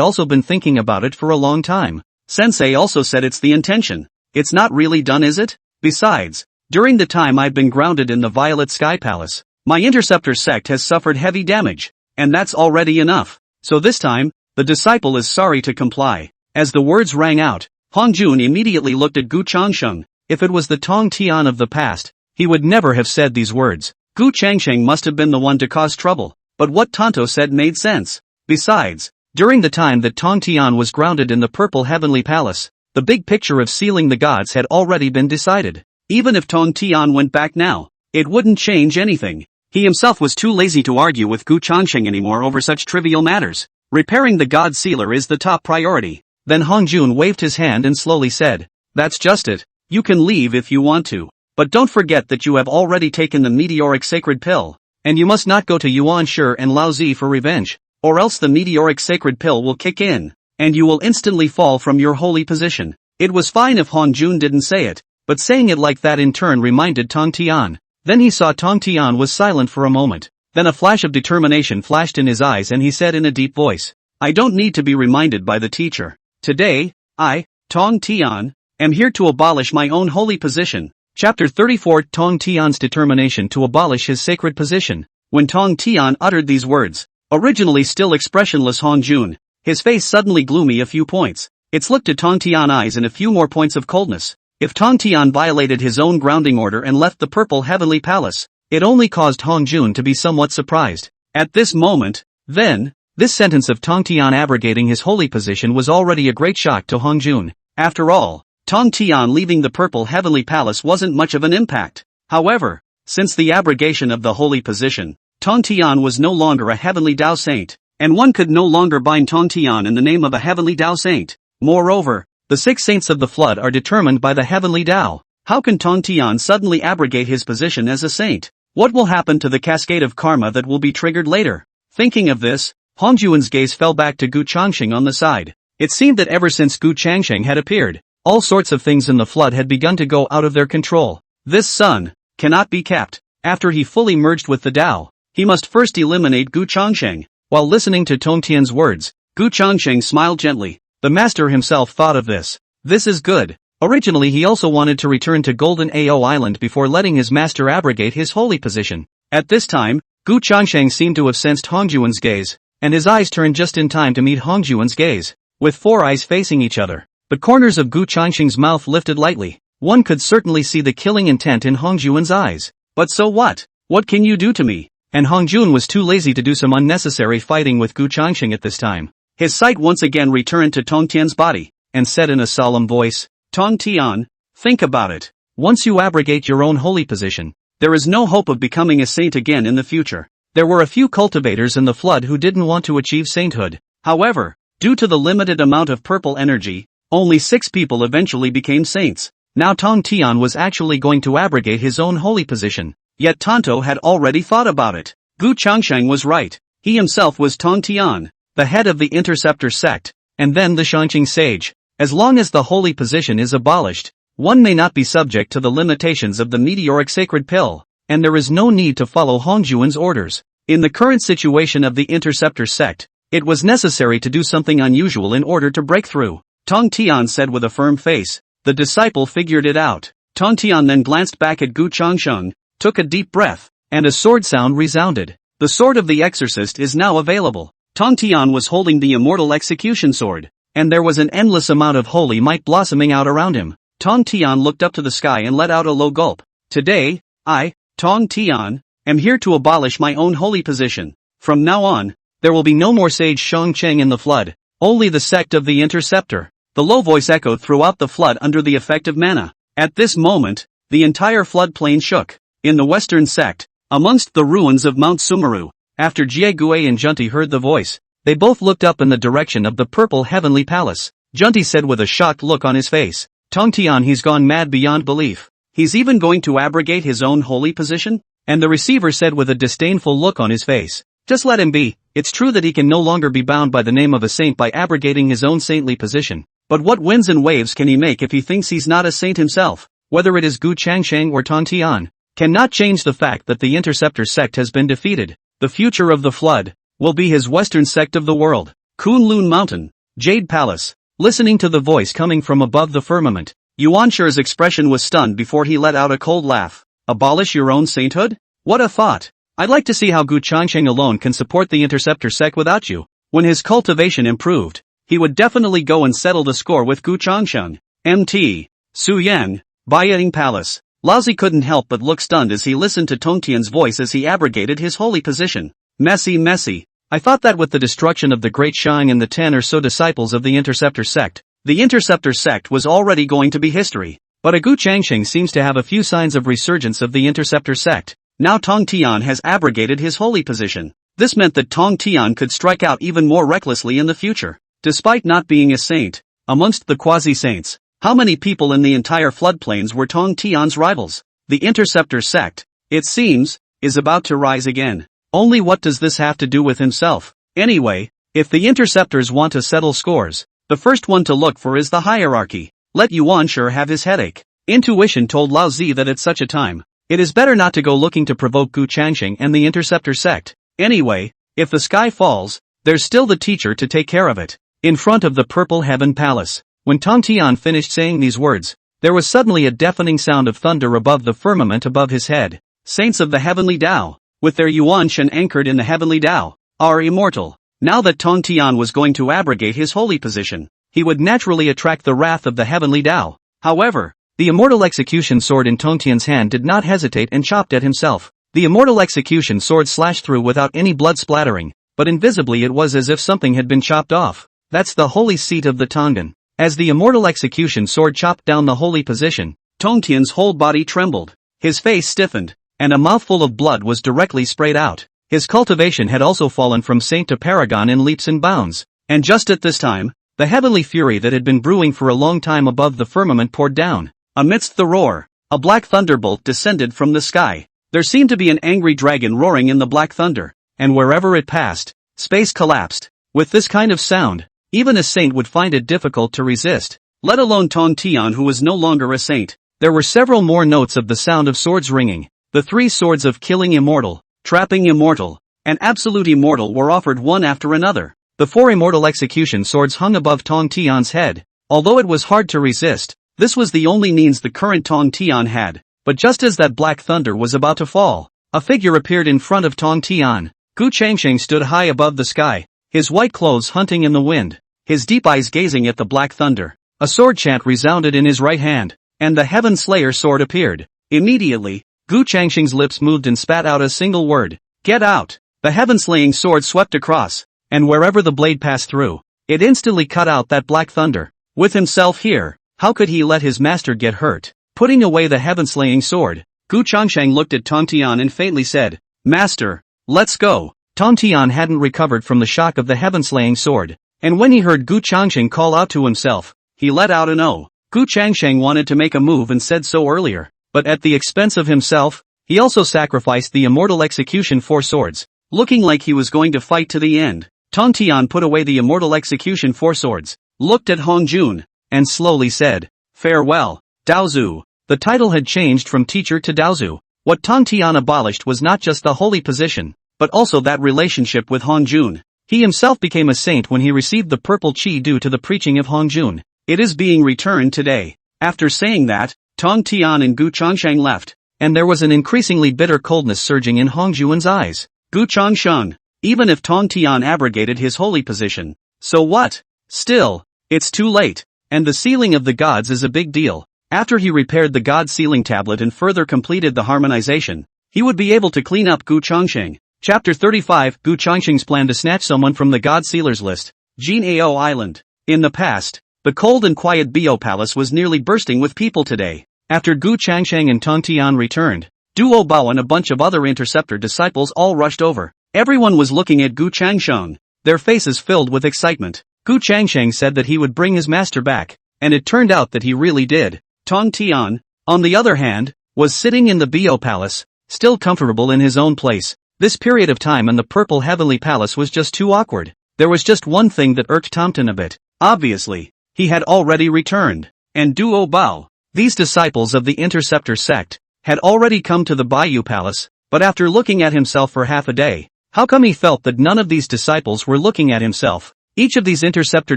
[SPEAKER 1] also been thinking about it for a long time. Sensei also said it's the intention. It's not really done, is it? Besides, during the time I've been grounded in the Violet Sky Palace, my Interceptor sect has suffered heavy damage, and that's already enough. So this time, The disciple is sorry to comply. As the words rang out, Hongjun immediately looked at Gu Changsheng. If it was the Tong Tian of the past, he would never have said these words. Gu Changsheng must have been the one to cause trouble, but what Tonto said made sense. Besides, during the time that Tong Tian was grounded in the Purple Heavenly Palace, the big picture of sealing the gods had already been decided. Even if Tong Tian went back now, it wouldn't change anything. He himself was too lazy to argue with Gu Changsheng anymore over such trivial matters. Repairing the god sealer is the top priority. Then Hongjun waved his hand and slowly said, "That's just it. You can leave if you want to. But don't forget that you have already taken the meteoric sacred pill. And you must not go to Yuanshi and Laozi for revenge, or else the meteoric sacred pill will kick in, and you will instantly fall from your holy position." It was fine if Hongjun didn't say it, but saying it like that in turn reminded Tong Tian. Then he saw Tong Tian was silent for a moment. Then a flash of determination flashed in his eyes and he said in a deep voice, "I don't need to be reminded by the teacher. Today, I, Tong Tian, am here to abolish my own holy position." Chapter 34 Tong Tian's determination to abolish his sacred position. When Tong Tian uttered these words, originally still expressionless Hongjun, his face suddenly gloomy a few points. It's looked at Tong Tian's eyes in a few more points of coldness. If Tong Tian violated his own grounding order and left the Purple Heavenly Palace, it only caused Hongjun to be somewhat surprised. At this moment, then, this sentence of Tong Tian abrogating his holy position was already a great shock to Hongjun. After all, Tong Tian leaving the Purple Heavenly Palace wasn't much of an impact. However, since the abrogation of the holy position, Tong Tian was no longer a heavenly Dao saint, and one could no longer bind Tong Tian in the name of a heavenly Dao saint. Moreover, the 6 saints of the flood are determined by the heavenly Dao. How can Tong Tian suddenly abrogate his position as a saint? What will happen to the cascade of karma that will be triggered later? Thinking of this, Hongjun's gaze fell back to Gu Changsheng on the side. It seemed that ever since Gu Changsheng had appeared, all sorts of things in the flood had begun to go out of their control. This sun cannot be kept. After he fully merged with the Dao, he must first eliminate Gu Changsheng. While listening to Tong Tian's words, Gu Changsheng smiled gently. The master himself thought of this. This is good. Originally he also wanted to return to Golden Ao Island before letting his master abrogate his holy position. At this time, Gu Changsheng seemed to have sensed Hongjun's gaze, and his eyes turned just in time to meet Hongjun's gaze. With 4 eyes facing each other, the corners of Gu Changsheng's mouth lifted lightly. One could certainly see the killing intent in Hongjun's eyes. But so what? What can you do to me? And Hongjun was too lazy to do some unnecessary fighting with Gu Changsheng at this time. His sight once again returned to Tong Tian's body, and said in a solemn voice, "Tong Tian, think about it. Once you abrogate your own holy position, there is no hope of becoming a saint again in the future." There were a few cultivators in the flood who didn't want to achieve sainthood. However, due to the limited amount of purple energy, only 6 people eventually became saints. Now Tong Tian was actually going to abrogate his own holy position. Yet Tonto had already thought about it. Gu Changsheng was right. He himself was Tong Tian, the head of the Interceptor sect, and then the Shangqing sage. As long as the holy position is abolished, one may not be subject to the limitations of the meteoric sacred pill, and there is no need to follow Hongjun's orders. In the current situation of the Interceptor sect, it was necessary to do something unusual in order to break through. Tong Tian said with a firm face. The disciple figured it out. Tong Tian then glanced back at Gu Changsheng, took a deep breath, and a sword sound resounded. The sword of the exorcist is now available. Tong Tian was holding the immortal execution sword, and there was an endless amount of holy might blossoming out around him. Tong Tian looked up to the sky and let out a low gulp. Today, I, Tong Tian, am here to abolish my own holy position. From now on, there will be no more sage Shangcheng in the flood, only the sect of the Interceptor. The low voice echoed throughout the flood under the effect of mana. At this moment, the entire floodplain shook. In the western sect, amongst the ruins of Mount Sumeru, after Jie and Junti heard the voice, they both looked up in the direction of the Purple Heavenly Palace. Junti said with a shocked look on his face, "Tong Tian, he's gone mad beyond belief. He's even going to abrogate his own holy position?" And the receiver said with a disdainful look on his face, "Just let him be. It's true that he can no longer be bound by the name of a saint by abrogating his own saintly position. But what winds and waves can he make if he thinks he's not a saint himself? Whether it is Gu Changsheng or Tong Tian, cannot change the fact that the Interceptor sect has been defeated. The future of the flood will be his western sect of the world. Kunlun Mountain, Jade Palace." Listening to the voice coming from above the firmament, Yuanshi's expression was stunned before he let out a cold laugh. Abolish your own sainthood? What a thought! I'd like to see how Gu Changsheng alone can support the Interceptor sect without you. When his cultivation improved, he would definitely go and settle the score with Gu Changsheng. Mt. Su Yang, Baiying Palace. Laozi couldn't help but look stunned as he listened to Tong Tian's voice as he abrogated his holy position. Messy. I thought that with the destruction of the Great Shang and the 10 or so disciples of the Interceptor sect, the Interceptor sect was already going to be history. But Gu Changsheng seems to have a few signs of resurgence of the Interceptor sect. Now Tong Tian has abrogated his holy position. This meant that Tong Tian could strike out even more recklessly in the future. Despite not being a saint, amongst the quasi-saints, how many people in the entire floodplains were Tong Tian's rivals? The Interceptor sect, it seems, is about to rise again. Only what does this have to do with himself? Anyway, if the Interceptors want to settle scores, the first one to look for is the hierarchy. Let Yuan sure have his headache. Intuition told Lao Zi that at such a time, it is better not to go looking to provoke Gu Changsheng and the Interceptor sect. Anyway, if the sky falls, there's still the teacher to take care of it. In front of the Purple Heaven Palace, when Tong Tian finished saying these words, there was suddenly a deafening sound of thunder above the firmament above his head. Saints of the Heavenly Tao, with their Yuan Shen anchored in the Heavenly Tao, are immortal. Now that Tong Tian was going to abrogate his holy position, he would naturally attract the wrath of the Heavenly Tao. However, the immortal execution sword in Tong Tian's hand did not hesitate and chopped at himself. The immortal execution sword slashed through without any blood splattering, but invisibly it was as if something had been chopped off. That's the holy seat of the Tongdan. As the immortal execution sword chopped down the holy position, Tong Tian's whole body trembled, his face stiffened, and a mouthful of blood was directly sprayed out. His cultivation had also fallen from saint to paragon in leaps and bounds, and just at this time, the heavenly fury that had been brewing for a long time above the firmament poured down. Amidst the roar, a black thunderbolt descended from the sky. There seemed to be an angry dragon roaring in the black thunder, and wherever it passed, space collapsed. With this kind of sound, even a saint would find it difficult to resist, let alone Tong Tian who was no longer a saint. There were several more notes of the sound of swords ringing. The 3 swords of killing immortal, trapping immortal, and absolute immortal were offered one after another. The 4 immortal execution swords hung above Tong Tian's head. Although it was hard to resist, this was the only means the current Tong Tian had. But just as that black thunder was about to fall, a figure appeared in front of Tong Tian. Gu Changsheng stood high above the sky, his white clothes hunting in the wind, his deep eyes gazing at the black thunder. A sword chant resounded in his right hand, and the Heaven Slayer sword appeared. Immediately, Gu Changsheng's lips moved and spat out a single word. Get out! The heaven-slaying sword swept across, and wherever the blade passed through, it instantly cut out that black thunder. With himself here, how could he let his master get hurt? Putting away the heaven-slaying sword, Gu Changsheng looked at Tong Tian and faintly said, Master, let's go. Tong Tian hadn't recovered from the shock of the heaven-slaying sword, and when he heard Gu Changsheng call out to himself, he let out an "Oh." Gu Changsheng wanted to make a move and said so earlier, but at the expense of himself, he also sacrificed the immortal execution 4 swords. Looking like he was going to fight to the end, Tong Tian put away the immortal execution 4 swords, looked at Hong Jun, and slowly said, Farewell, Daozu. The title had changed from teacher to Daozu. What Tong Tian abolished was not just the holy position, but also that relationship with Hong Jun. He himself became a saint when he received the purple chi due to the preaching of Hong Jun. It is being returned today. After saying that, Tong Tian and Gu Changsheng left, and there was an increasingly bitter coldness surging in Hong Jun's eyes. Gu Changsheng, even if Tong Tian abrogated his holy position, so what? Still, it's too late, and the sealing of the gods is a big deal. After he repaired the god sealing tablet and further completed the harmonization, he would be able to clean up Gu Changsheng. Chapter 35 Gu Changsheng's plan to snatch someone from the god sealers list. Juejiao Island. In the past, the cold and quiet Bio Palace was nearly bursting with people today. After Gu Changsheng and Tong Tian returned, Duo Bao and a bunch of other interceptor disciples all rushed over. Everyone was looking at Gu Changsheng, their faces filled with excitement. Gu Changsheng said that he would bring his master back, and it turned out that he really did. Tong Tian, on the other hand, was sitting in the Bio Palace, still comfortable in his own place. This period of time in the Purple Heavenly Palace was just too awkward. There was just one thing that irked Tomten a bit. Obviously, he had already returned, and Duo Bao, these disciples of the Interceptor sect, had already come to the Bayou Palace, but after looking at himself for half a day, how come he felt that none of these disciples were looking at himself? Each of these Interceptor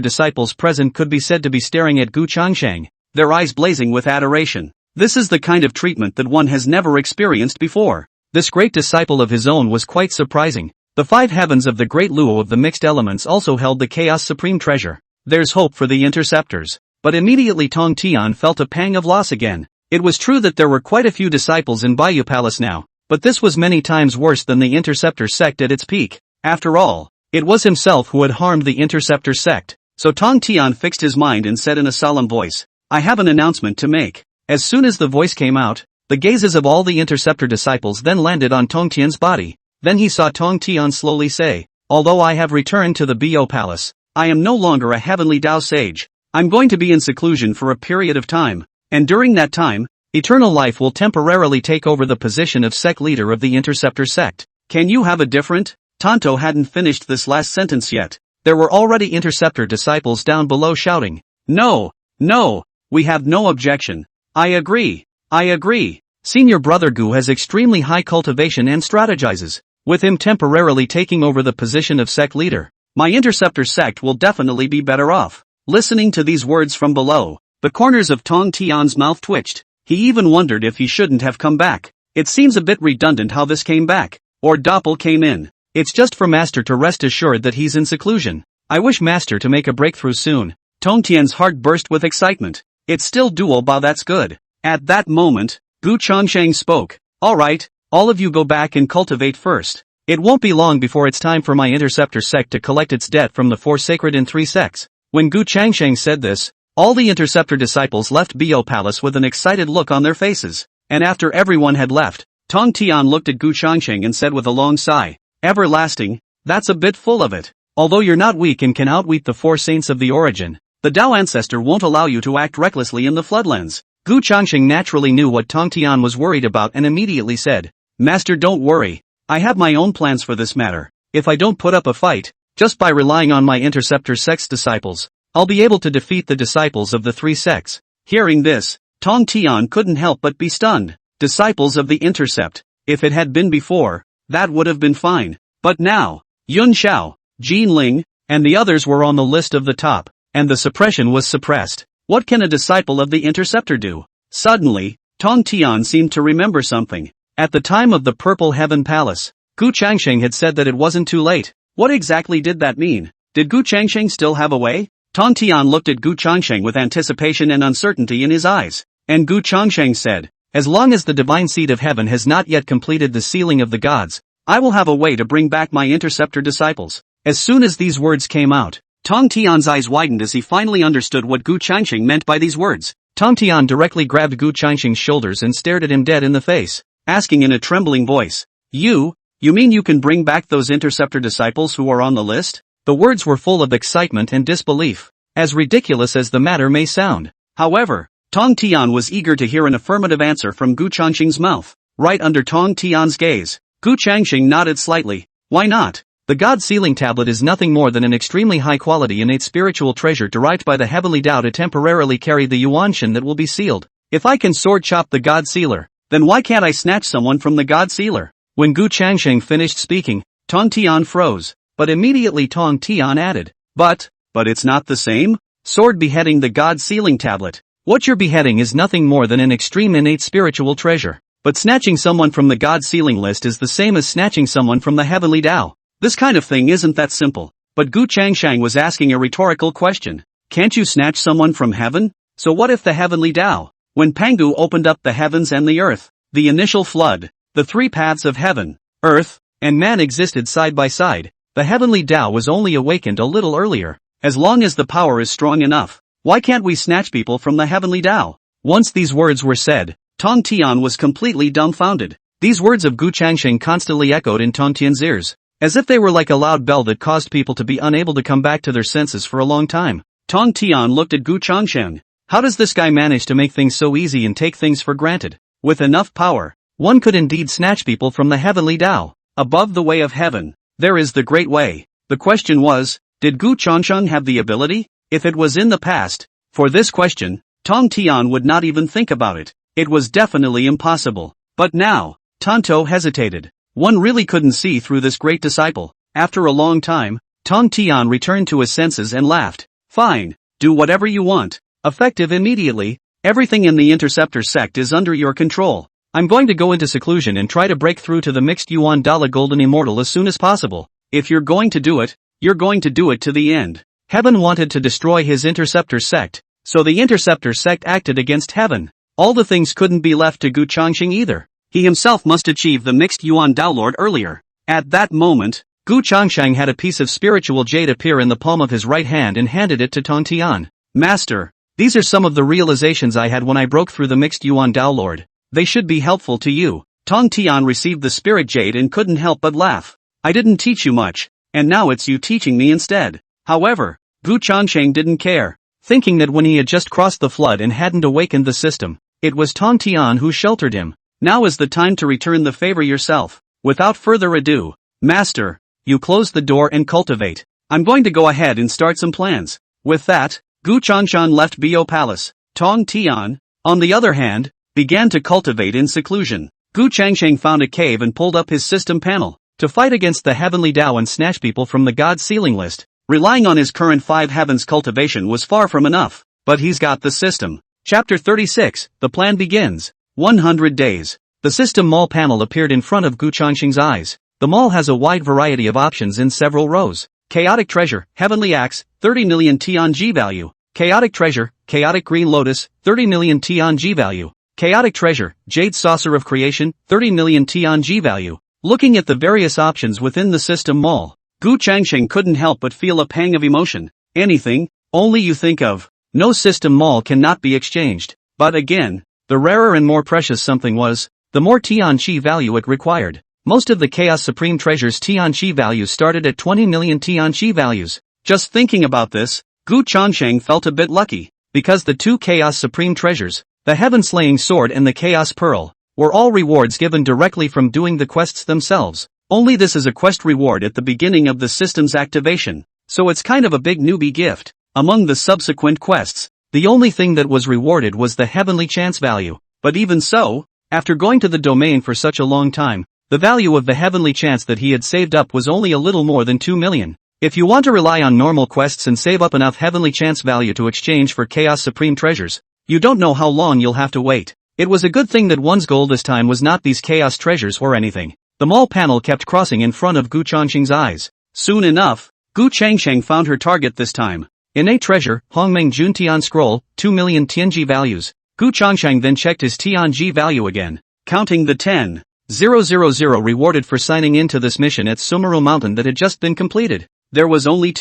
[SPEAKER 1] disciples present could be said to be staring at Gu Changsheng, their eyes blazing with adoration. This is the kind of treatment that one has never experienced before. This great disciple of his own was quite surprising. The 5 heavens of the great luo of the mixed elements also held the chaos supreme treasure. There's hope for the interceptors. But immediately Tong Tian felt a pang of loss again. It was true that there were quite a few disciples in Bayou Palace now, but this was many times worse than the interceptor sect at its peak. After all, it was himself who had harmed the interceptor sect. So Tong Tian fixed his mind and said in a solemn voice, I have an announcement to make. As soon as the voice came out, the gazes of all the interceptor disciples then landed on Tong Tian's body. Then he saw Tong Tian slowly say, although I have returned to the Bo Palace, I am no longer a heavenly Tao sage. I'm going to be in seclusion for a period of time, and during that time, eternal life will temporarily take over the position of sect leader of the interceptor sect. Can you have a different? Tonto hadn't finished this last sentence yet. There were already interceptor disciples down below shouting, No, no, we have no objection. I agree. Senior brother Gu has extremely high cultivation and strategizes. With him temporarily taking over the position of sect leader, my interceptor sect will definitely be better off. Listening to these words from below, the corners of Tong Tian's mouth twitched. He even wondered if he shouldn't have come back. It seems a bit redundant how this came back. Or Doppel came in. It's just for Master to rest assured that he's in seclusion. I wish Master to make a breakthrough soon. Tong Tian's heart burst with excitement. It's still dual Bao, that's good. At that moment, Gu Changsheng spoke. Alright, all of you go back and cultivate first. It won't be long before it's time for my interceptor sect to collect its debt from the 4 sacred and 3 sects. When Gu Changsheng said this, all the interceptor disciples left Bo Palace with an excited look on their faces. And after everyone had left, Tong Tian looked at Gu Changsheng and said with a long sigh, Everlasting, that's a bit full of it. Although you're not weak and can outweep the 4 saints of the origin, the Tao ancestor won't allow you to act recklessly in the floodlands. Gu Changsheng naturally knew what Tong Tian was worried about and immediately said, Master, don't worry. I have my own plans for this matter. If I don't put up a fight, just by relying on my interceptor sect's disciples, I'll be able to defeat the disciples of the 3 sects. Hearing this, Tong Tian couldn't help but be stunned. Disciples of the intercept. If it had been before, that would have been fine. But now, Yun Xiao, Jin Ling, and the others were on the list of the top, and the suppression was suppressed. What can a disciple of the interceptor do? Suddenly, Tong Tian seemed to remember something. At the time of the Purple Heaven Palace, Gu Changsheng had said that it wasn't too late. What exactly did that mean? Did Gu Changsheng still have a way? Tong Tian looked at Gu Changsheng with anticipation and uncertainty in his eyes. And Gu Changsheng said, as long as the divine seed of heaven has not yet completed the sealing of the gods, I will have a way to bring back my interceptor disciples. As soon as these words came out, Tong Tian's eyes widened as he finally understood what Gu Changsheng meant by these words. Tong Tian directly grabbed Gu Changsheng's shoulders and stared at him dead in the face, asking in a trembling voice, You mean you can bring back those interceptor disciples who are on the list? The words were full of excitement and disbelief, as ridiculous as the matter may sound. However, Tong Tian was eager to hear an affirmative answer from Gu Changsheng's mouth. Right under Tong Tian's gaze, Gu Changsheng nodded slightly. Why not? The God Sealing Tablet is nothing more than an extremely high-quality innate spiritual treasure derived by the heavenly Tao to temporarily carry the Yuanshan that will be sealed. If I can sword chop the God Sealer, then why can't I snatch someone from the God Sealer? When Gu Changsheng finished speaking, Tong Tian froze, but immediately Tong Tian added, But it's not the same? Sword beheading the God Sealing Tablet. What you're beheading is nothing more than an extreme innate spiritual treasure. But snatching someone from the God Sealing list is the same as snatching someone from the heavenly Tao. This kind of thing isn't that simple. But Gu Changsheng was asking a rhetorical question. Can't you snatch someone from heaven? So what if the heavenly Tao? When Pangu opened up the heavens and the earth, the initial flood, the 3 paths of heaven, earth, and man existed side by side, the heavenly Tao was only awakened a little earlier. As long as the power is strong enough, why can't we snatch people from the heavenly Tao? Once these words were said, Tong Tian was completely dumbfounded. These words of Gu Changsheng constantly echoed in Tong Tian's ears, as if they were like a loud bell that caused people to be unable to come back to their senses for a long time. Tong Tian looked at Gu Changsheng. How does this guy manage to make things so easy and take things for granted? With enough power, one could indeed snatch people from the heavenly Tao. Above the way of heaven, there is the great way. The question was, did Gu Changsheng have the ability? If it was in the past, for this question, Tong Tian would not even think about it. It was definitely impossible. But now, Tonto hesitated. One really couldn't see through this great disciple. After a long time, Tong Tian returned to his senses and laughed. Fine, do whatever you want. Effective immediately, everything in the Interceptor sect is under your control. I'm going to go into seclusion and try to break through to the mixed yuan dollar golden immortal as soon as possible. If you're going to do it, you're going to do it to the end. Heaven wanted to destroy his interceptor sect, so the interceptor sect acted against heaven. All the things couldn't be left to Gu Changxing either. He himself must achieve the mixed yuan Dao Lord earlier. At that moment, Gu Changxing had a piece of spiritual jade appear in the palm of his right hand and handed it to Tong Tian. Master, these are some of the realizations I had when I broke through the mixed yuan Dao Lord. They should be helpful to you. Tong Tian received the spirit jade and couldn't help but laugh. I didn't teach you much, and now it's you teaching me instead. However, Gu Changxing didn't care, thinking that when he had just crossed the flood and hadn't awakened the system, it was Tong Tian who sheltered him. Now is the time to return the favor yourself. Without further ado, Master, you close the door and cultivate. I'm going to go ahead and start some plans. With that, Gu Changxing left Bo Palace. Tong Tian, on the other hand, began to cultivate in seclusion. Gu Changxing found a cave and pulled up his system panel to fight against the heavenly Dao and snatch people from the God ceiling list. Relying on his current 5 heavens cultivation was far from enough, but he's got the system. Chapter 36, the plan begins. 100 days. The system mall panel appeared in front of Gu Changxing's eyes. The mall has a wide variety of options in several rows. Chaotic Treasure, Heavenly Axe, 30 million TNG value. Chaotic Treasure, Chaotic Green Lotus, 30 million TNG value. Chaotic Treasure, Jade Saucer of Creation, 30 million TNG value. Looking at the various options within the system mall, Gu Changxing couldn't help but feel a pang of emotion. Anything, only you think of. No system mall cannot be exchanged. But again, the rarer and more precious something was, the more TNG value it required. Most of the Chaos Supreme Treasure's TNG values started at 20 million TNG values. Just thinking about this, Gu Changxing felt a bit lucky, because the 2 Chaos Supreme Treasures, the Heaven Slaying Sword and the Chaos Pearl, were all rewards given directly from doing the quests themselves. Only this is a quest reward at the beginning of the system's activation, so it's kind of a big newbie gift. Among the subsequent quests, the only thing that was rewarded was the Heavenly Chance value. But even so, after going to the domain for such a long time, the value of the Heavenly Chance that he had saved up was only a little more than 2 million. If you want to rely on normal quests and save up enough Heavenly Chance value to exchange for Chaos Supreme Treasures, you don't know how long you'll have to wait. It was a good thing that one's goal this time was not these Chaos Treasures or anything. The mall panel kept crossing in front of Gu Changxing's eyes. Soon enough, Gu Changxing found her target this time. Innate Treasure, Hongmeng Juntian Scroll, 2 million TNG values. Gu Changxing then checked his TNG value again, counting the 10,000 rewarded for signing into this mission at Sumeru Mountain that had just been completed. There was only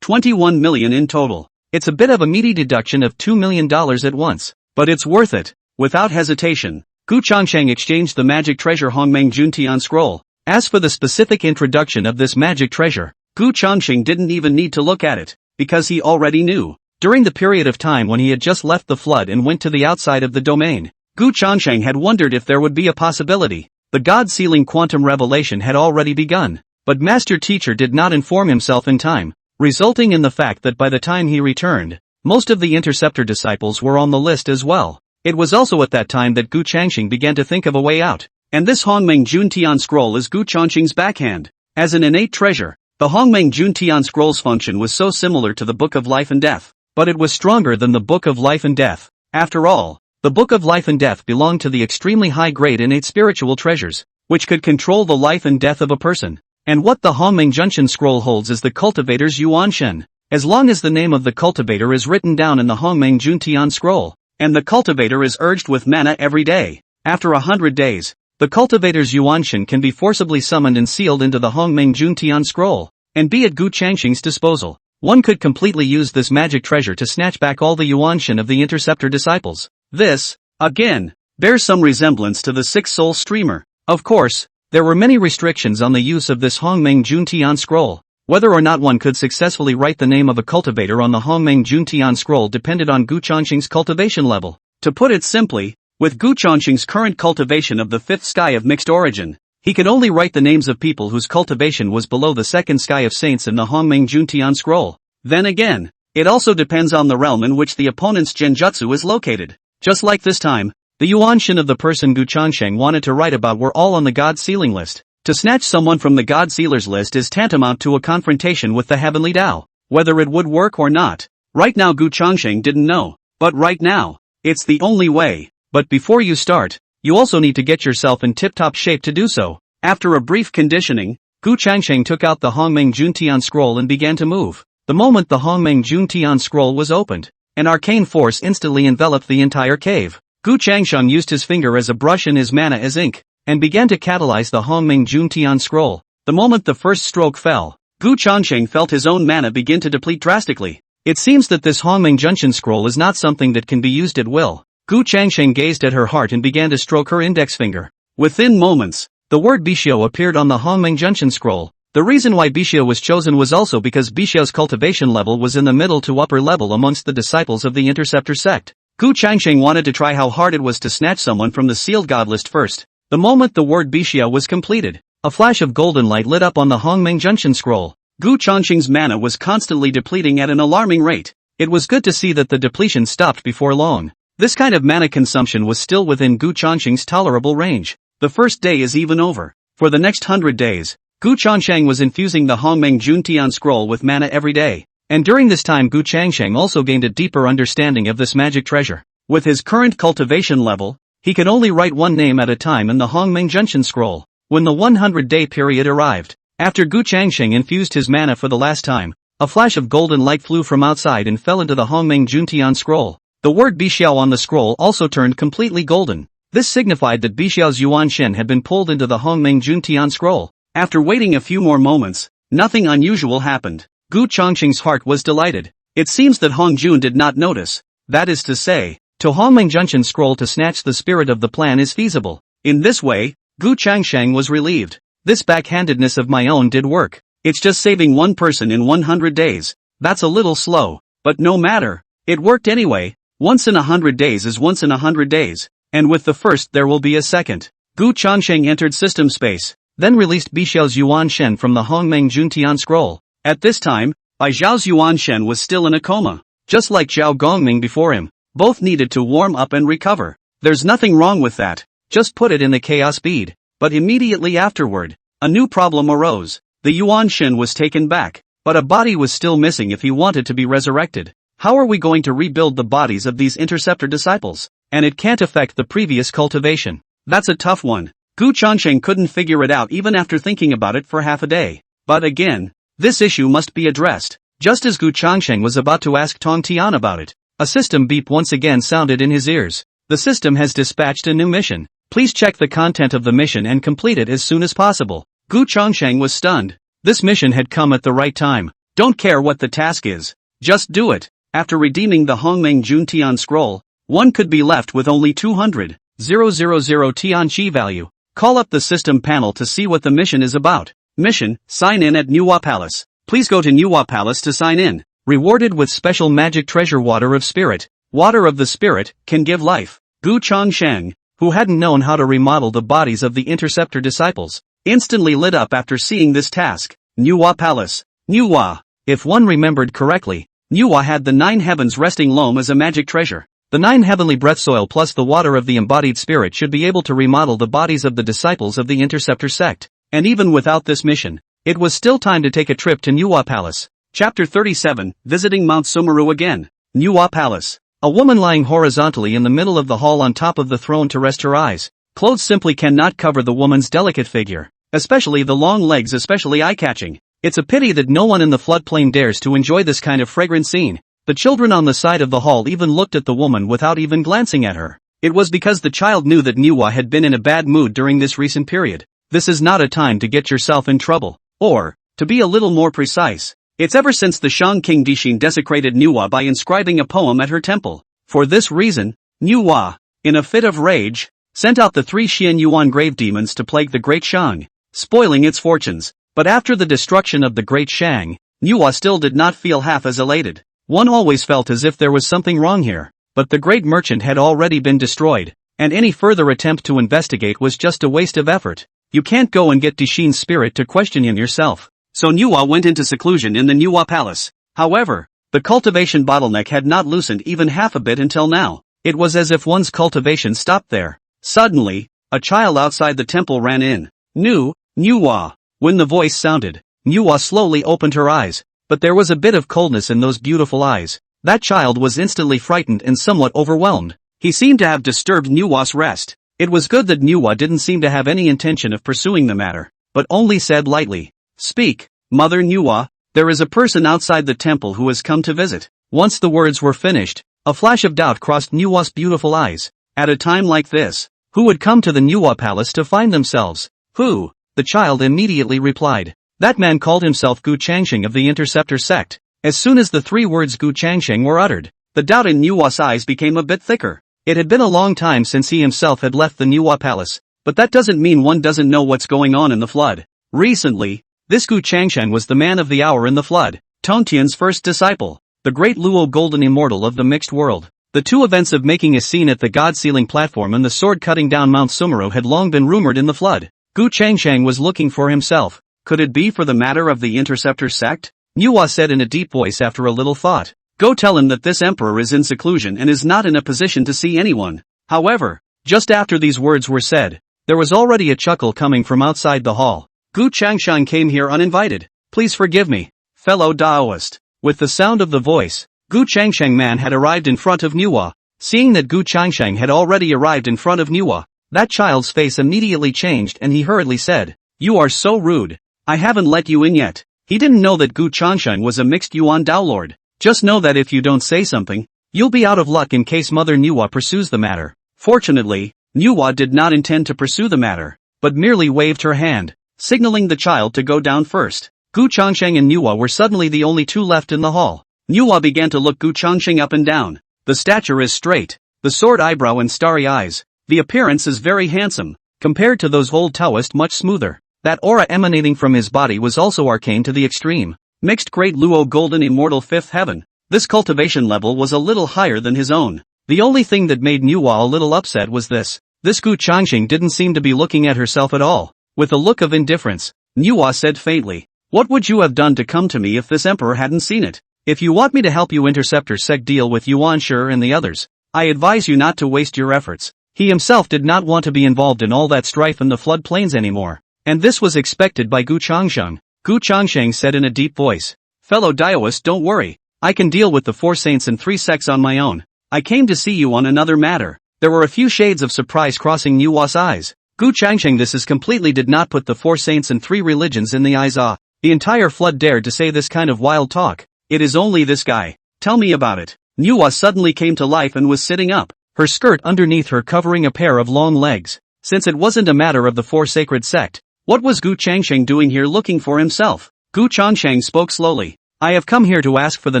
[SPEAKER 1] 21 million in total. It's a bit of a meaty deduction of $2 million at once, but it's worth it. Without hesitation, Gu Changxing exchanged the magic treasure Hongmeng Juntian Scroll. As for the specific introduction of this magic treasure, Gu Changxing didn't even need to look at it, because he already knew. During the period of time when he had just left the flood and went to the outside of the domain, Gu Changxing had wondered if there would be a possibility. The God-sealing quantum revelation had already begun, but Master Teacher did not inform himself in time, resulting in the fact that by the time he returned, most of the Interceptor disciples were on the list as well. It was also at that time that Gu Changxing began to think of a way out, and this Hongmeng Juntian Scroll is Gu Changxing's backhand. As an innate treasure, the Hongmeng Juntian Scroll's function was so similar to the Book of Life and Death, but it was stronger than the Book of Life and Death. After all, the Book of Life and Death belonged to the extremely high-grade innate spiritual treasures, which could control the life and death of a person. And what the Hongmeng Juntian Scroll holds is the cultivator's Yuan Shen. As long as the name of the cultivator is written down in the Hongmeng Juntian Scroll, and the cultivator is urged with mana every day, after 100 days, the cultivator's Yuan Shen can be forcibly summoned and sealed into the Hongmeng Juntian Scroll, and be at Gu Changxing's disposal. One could completely use this magic treasure to snatch back all the Yuan Shen of the Interceptor disciples. This, again, bears some resemblance to the Sixth Soul Streamer. Of course, there were many restrictions on the use of this Hongmeng Juntian Scroll. Whether or not one could successfully write the name of a cultivator on the Hongmeng Juntian Scroll depended on Gu Changxing's cultivation level. To put it simply, with Gu Changxing's current cultivation of the fifth sky of mixed origin, he could only write the names of people whose cultivation was below the second sky of saints in the Hongmeng Juntian Scroll. Then again, it also depends on the realm in which the opponent's genjutsu is located. Just like this time, the Yuan Shen of the person Gu Changxing wanted to write about were all on the God Sealing list. To snatch someone from the God Sealer's list is tantamount to a confrontation with the Heavenly Tao. Whether it would work or not, right now Gu Changxing didn't know. But right now, it's the only way. But before you start, you also need to get yourself in tip-top shape to do so. After a brief conditioning, Gu Changsheng took out the Hongmeng Juntian scroll and began to move. The moment the Hongmeng Juntian scroll was opened, an arcane force instantly enveloped the entire cave. Gu Changsheng used his finger as a brush and his mana as ink, and began to catalyze the Hongmeng Juntian scroll. The moment the first stroke fell, Gu Changsheng felt his own mana begin to deplete drastically. It seems that this Hongmeng Juntian scroll is not something that can be used at will. Gu Changsheng gazed at her heart and began to stroke her index finger. Within moments, the word Bixiao appeared on the Hongmeng Juntian scroll. The reason why Bixiao was chosen was also because Bixiao's cultivation level was in the middle to upper level amongst the disciples of the Interceptor sect. Gu Changsheng wanted to try how hard it was to snatch someone from the sealed god list first. The moment the word Bixiao was completed, a flash of golden light lit up on the Hongmeng Juntian scroll. Gu Changsheng's mana was constantly depleting at an alarming rate. It was good to see that the depletion stopped before long. This kind of mana consumption was still within Gu Changsheng's tolerable range. The first day is even over. For the next 100 days, Gu Changsheng was infusing the Hongmeng Juntian scroll with mana every day. And during this time Gu Changsheng also gained a deeper understanding of this magic treasure. With his current cultivation level, he could only write one name at a time in the Hongmeng Juntian scroll. When the 100-day period arrived, after Gu Changsheng infused his mana for the last time, a flash of golden light flew from outside and fell into the Hongmeng Juntian scroll. The word Bixiao on the scroll also turned completely golden. This signified that Bixiao's Yuan Shen had been pulled into the Hongmeng Juntian scroll. After waiting a few more moments, nothing unusual happened. Gu Changsheng's heart was delighted. It seems that Hong Jun did not notice. That is to say, to Hongmeng Juntian scroll to snatch the spirit of the plan is feasible. In this way, Gu Changsheng was relieved. This backhandedness of my own did work. It's just saving one person in 100 days. That's a little slow. But no matter. It worked anyway. Once in 100 days is once in 100 days. And with the first there will be a second. Gu Changsheng entered system space, then released Bixiao's Yuan Shen from the Hongmeng Juntian scroll. At this time, Bai Zhao's Yuan Shen was still in a coma. Just like Zhao Gongming before him, both needed to warm up and recover. There's nothing wrong with that. Just put it in the chaos bead. But immediately afterward, a new problem arose. The Yuan Shen was taken back, but a body was still missing if he wanted to be resurrected. How are we going to rebuild the bodies of these interceptor disciples? And it can't affect the previous cultivation. That's a tough one. Gu Changsheng couldn't figure it out even after thinking about it for half a day. But again, this issue must be addressed. Just as Gu Changsheng was about to ask Tong Tian about it, a system beep once again sounded in his ears. The system has dispatched a new mission. Please check the content of the mission and complete it as soon as possible. Gu Changsheng was stunned. This mission had come at the right time. Don't care what the task is. Just do it. After redeeming the Hongmeng Juntian scroll, one could be left with only 200,000 Tian Chi value. Call up the system panel to see what the mission is about. Mission, sign in at Nuwa Palace. Please go to Nuwa Palace to sign in. Rewarded with special magic treasure water of spirit. Water of the spirit, can give life. Gu Changsheng, who hadn't known how to remodel the bodies of the interceptor disciples, instantly lit up after seeing this task. Nuwa Palace. Nuwa. If one remembered correctly, Nuwa had the 9 heavens resting loam as a magic treasure. The 9 heavenly breath soil plus the water of the embodied spirit should be able to remodel the bodies of the disciples of the Interceptor sect. And even without this mission, it was still time to take a trip to Nuwa Palace. Chapter 37, Visiting Mount Sumeru again. Nuwa Palace. A woman lying horizontally in the middle of the hall on top of the throne to rest her eyes. Clothes simply cannot cover the woman's delicate figure. Especially the long legs, especially eye-catching. It's a pity that no one in the floodplain dares to enjoy this kind of fragrant scene. The children on the side of the hall even looked at the woman without even glancing at her. It was because the child knew that Nuwa had been in a bad mood during this recent period. This is not a time to get yourself in trouble. Or, to be a little more precise, it's ever since the Shang King Dixin desecrated Nuwa by inscribing a poem at her temple. For this reason, Nuwa, in a fit of rage, sent out the 3 Xian Yuan grave demons to plague the Great Shang, spoiling its fortunes. But after the destruction of the Great Shang, Nuwa still did not feel half as elated. One always felt as if there was something wrong here. But the great merchant had already been destroyed, and any further attempt to investigate was just a waste of effort. You can't go and get Dixin's spirit to question him yourself. So Nuwa went into seclusion in the Nuwa Palace. However, the cultivation bottleneck had not loosened even half a bit until now. It was as if one's cultivation stopped there. Suddenly, a child outside the temple ran in. Nuwa. When the voice sounded, Nuwa slowly opened her eyes, but there was a bit of coldness in those beautiful eyes. That child was instantly frightened and somewhat overwhelmed. He seemed to have disturbed Nuwa's rest. It was good that Nuwa didn't seem to have any intention of pursuing the matter, but only said lightly, "Speak, Mother Nuwa, there is a person outside the temple who has come to visit." Once the words were finished, a flash of doubt crossed Nuwa's beautiful eyes. At a time like this, who would come to the Nuwa palace to find themselves? Who? The child immediately replied. That man called himself Gu Changsheng of the Interceptor sect. As soon as the 3 words Gu Changsheng were uttered, the doubt in Nuwa's eyes became a bit thicker. It had been a long time since he himself had left the Nuwa palace, but that doesn't mean one doesn't know what's going on in the flood. Recently, this Gu Changsheng was the man of the hour in the flood, Tongtian's first disciple, the great Luo Golden Immortal of the mixed world. The 2 events of making a scene at the God-sealing platform and the sword cutting down Mount Sumeru had long been rumored in the flood. Gu Changsheng was looking for himself. Could it be for the matter of the Interceptor sect? Nuwa said in a deep voice after a little thought. Go tell him that this emperor is in seclusion and is not in a position to see anyone. However, just after these words were said, there was already a chuckle coming from outside the hall. Gu Changsheng came here uninvited. Please forgive me, fellow Daoist. With the sound of the voice, Gu Changsheng man had arrived in front of Nuwa. Seeing that Gu Changsheng had already arrived in front of Nuwa, that child's face immediately changed and he hurriedly said, "You are so rude. I haven't let you in yet." He didn't know that Gu Changsheng was a mixed Yuan Dao Lord. Just know that if you don't say something, you'll be out of luck in case Mother Nuwa pursues the matter. Fortunately, Nuwa did not intend to pursue the matter, but merely waved her hand, signaling the child to go down first. Gu Changsheng and Nuwa were suddenly the only 2 left in the hall. Nuwa began to look Gu Changsheng up and down. The stature is straight, the sword eyebrow and starry eyes. The appearance is very handsome, compared to those old Taoist much smoother. That aura emanating from his body was also arcane to the extreme. Mixed great Luo Golden Immortal 5th Heaven. This cultivation level was a little higher than his own. The only thing that made Nuwa a little upset was this. This Gu Changsheng didn't seem to be looking at herself at all. With a look of indifference, Nuwa said faintly, "What would you have done to come to me if this emperor hadn't seen it? If you want me to help you Interceptor sect deal with Yuan Shi and the others, I advise you not to waste your efforts." He himself did not want to be involved in all that strife in the flood plains anymore. And this was expected by Gu Changsheng. Gu Changsheng said in a deep voice, "Fellow Daoist, don't worry. I can deal with the 4 saints and 3 sects on my own. I came to see you on another matter." There were a few shades of surprise crossing Nuwa's eyes. Gu Changsheng this is completely did not put the 4 saints and 3 religions in the eyes. The entire flood dared to say this kind of wild talk. It is only this guy. Tell me about it. Nuwa suddenly came to life and was sitting up, her skirt underneath her covering a pair of long legs. Since it wasn't a matter of the 4 sacred sect, what was Gu Changsheng doing here looking for himself? Gu Changsheng spoke slowly. "I have come here to ask for the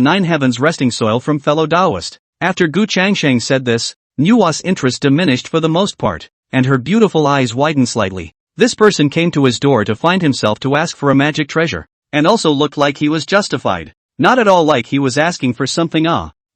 [SPEAKER 1] 9 heavens resting soil from fellow Daoist." After Gu Changsheng said this, Nuwa's interest diminished for the most part, and her beautiful eyes widened slightly. This person came to his door to find himself to ask for a magic treasure, and also looked like he was justified. Not at all like he was asking for something.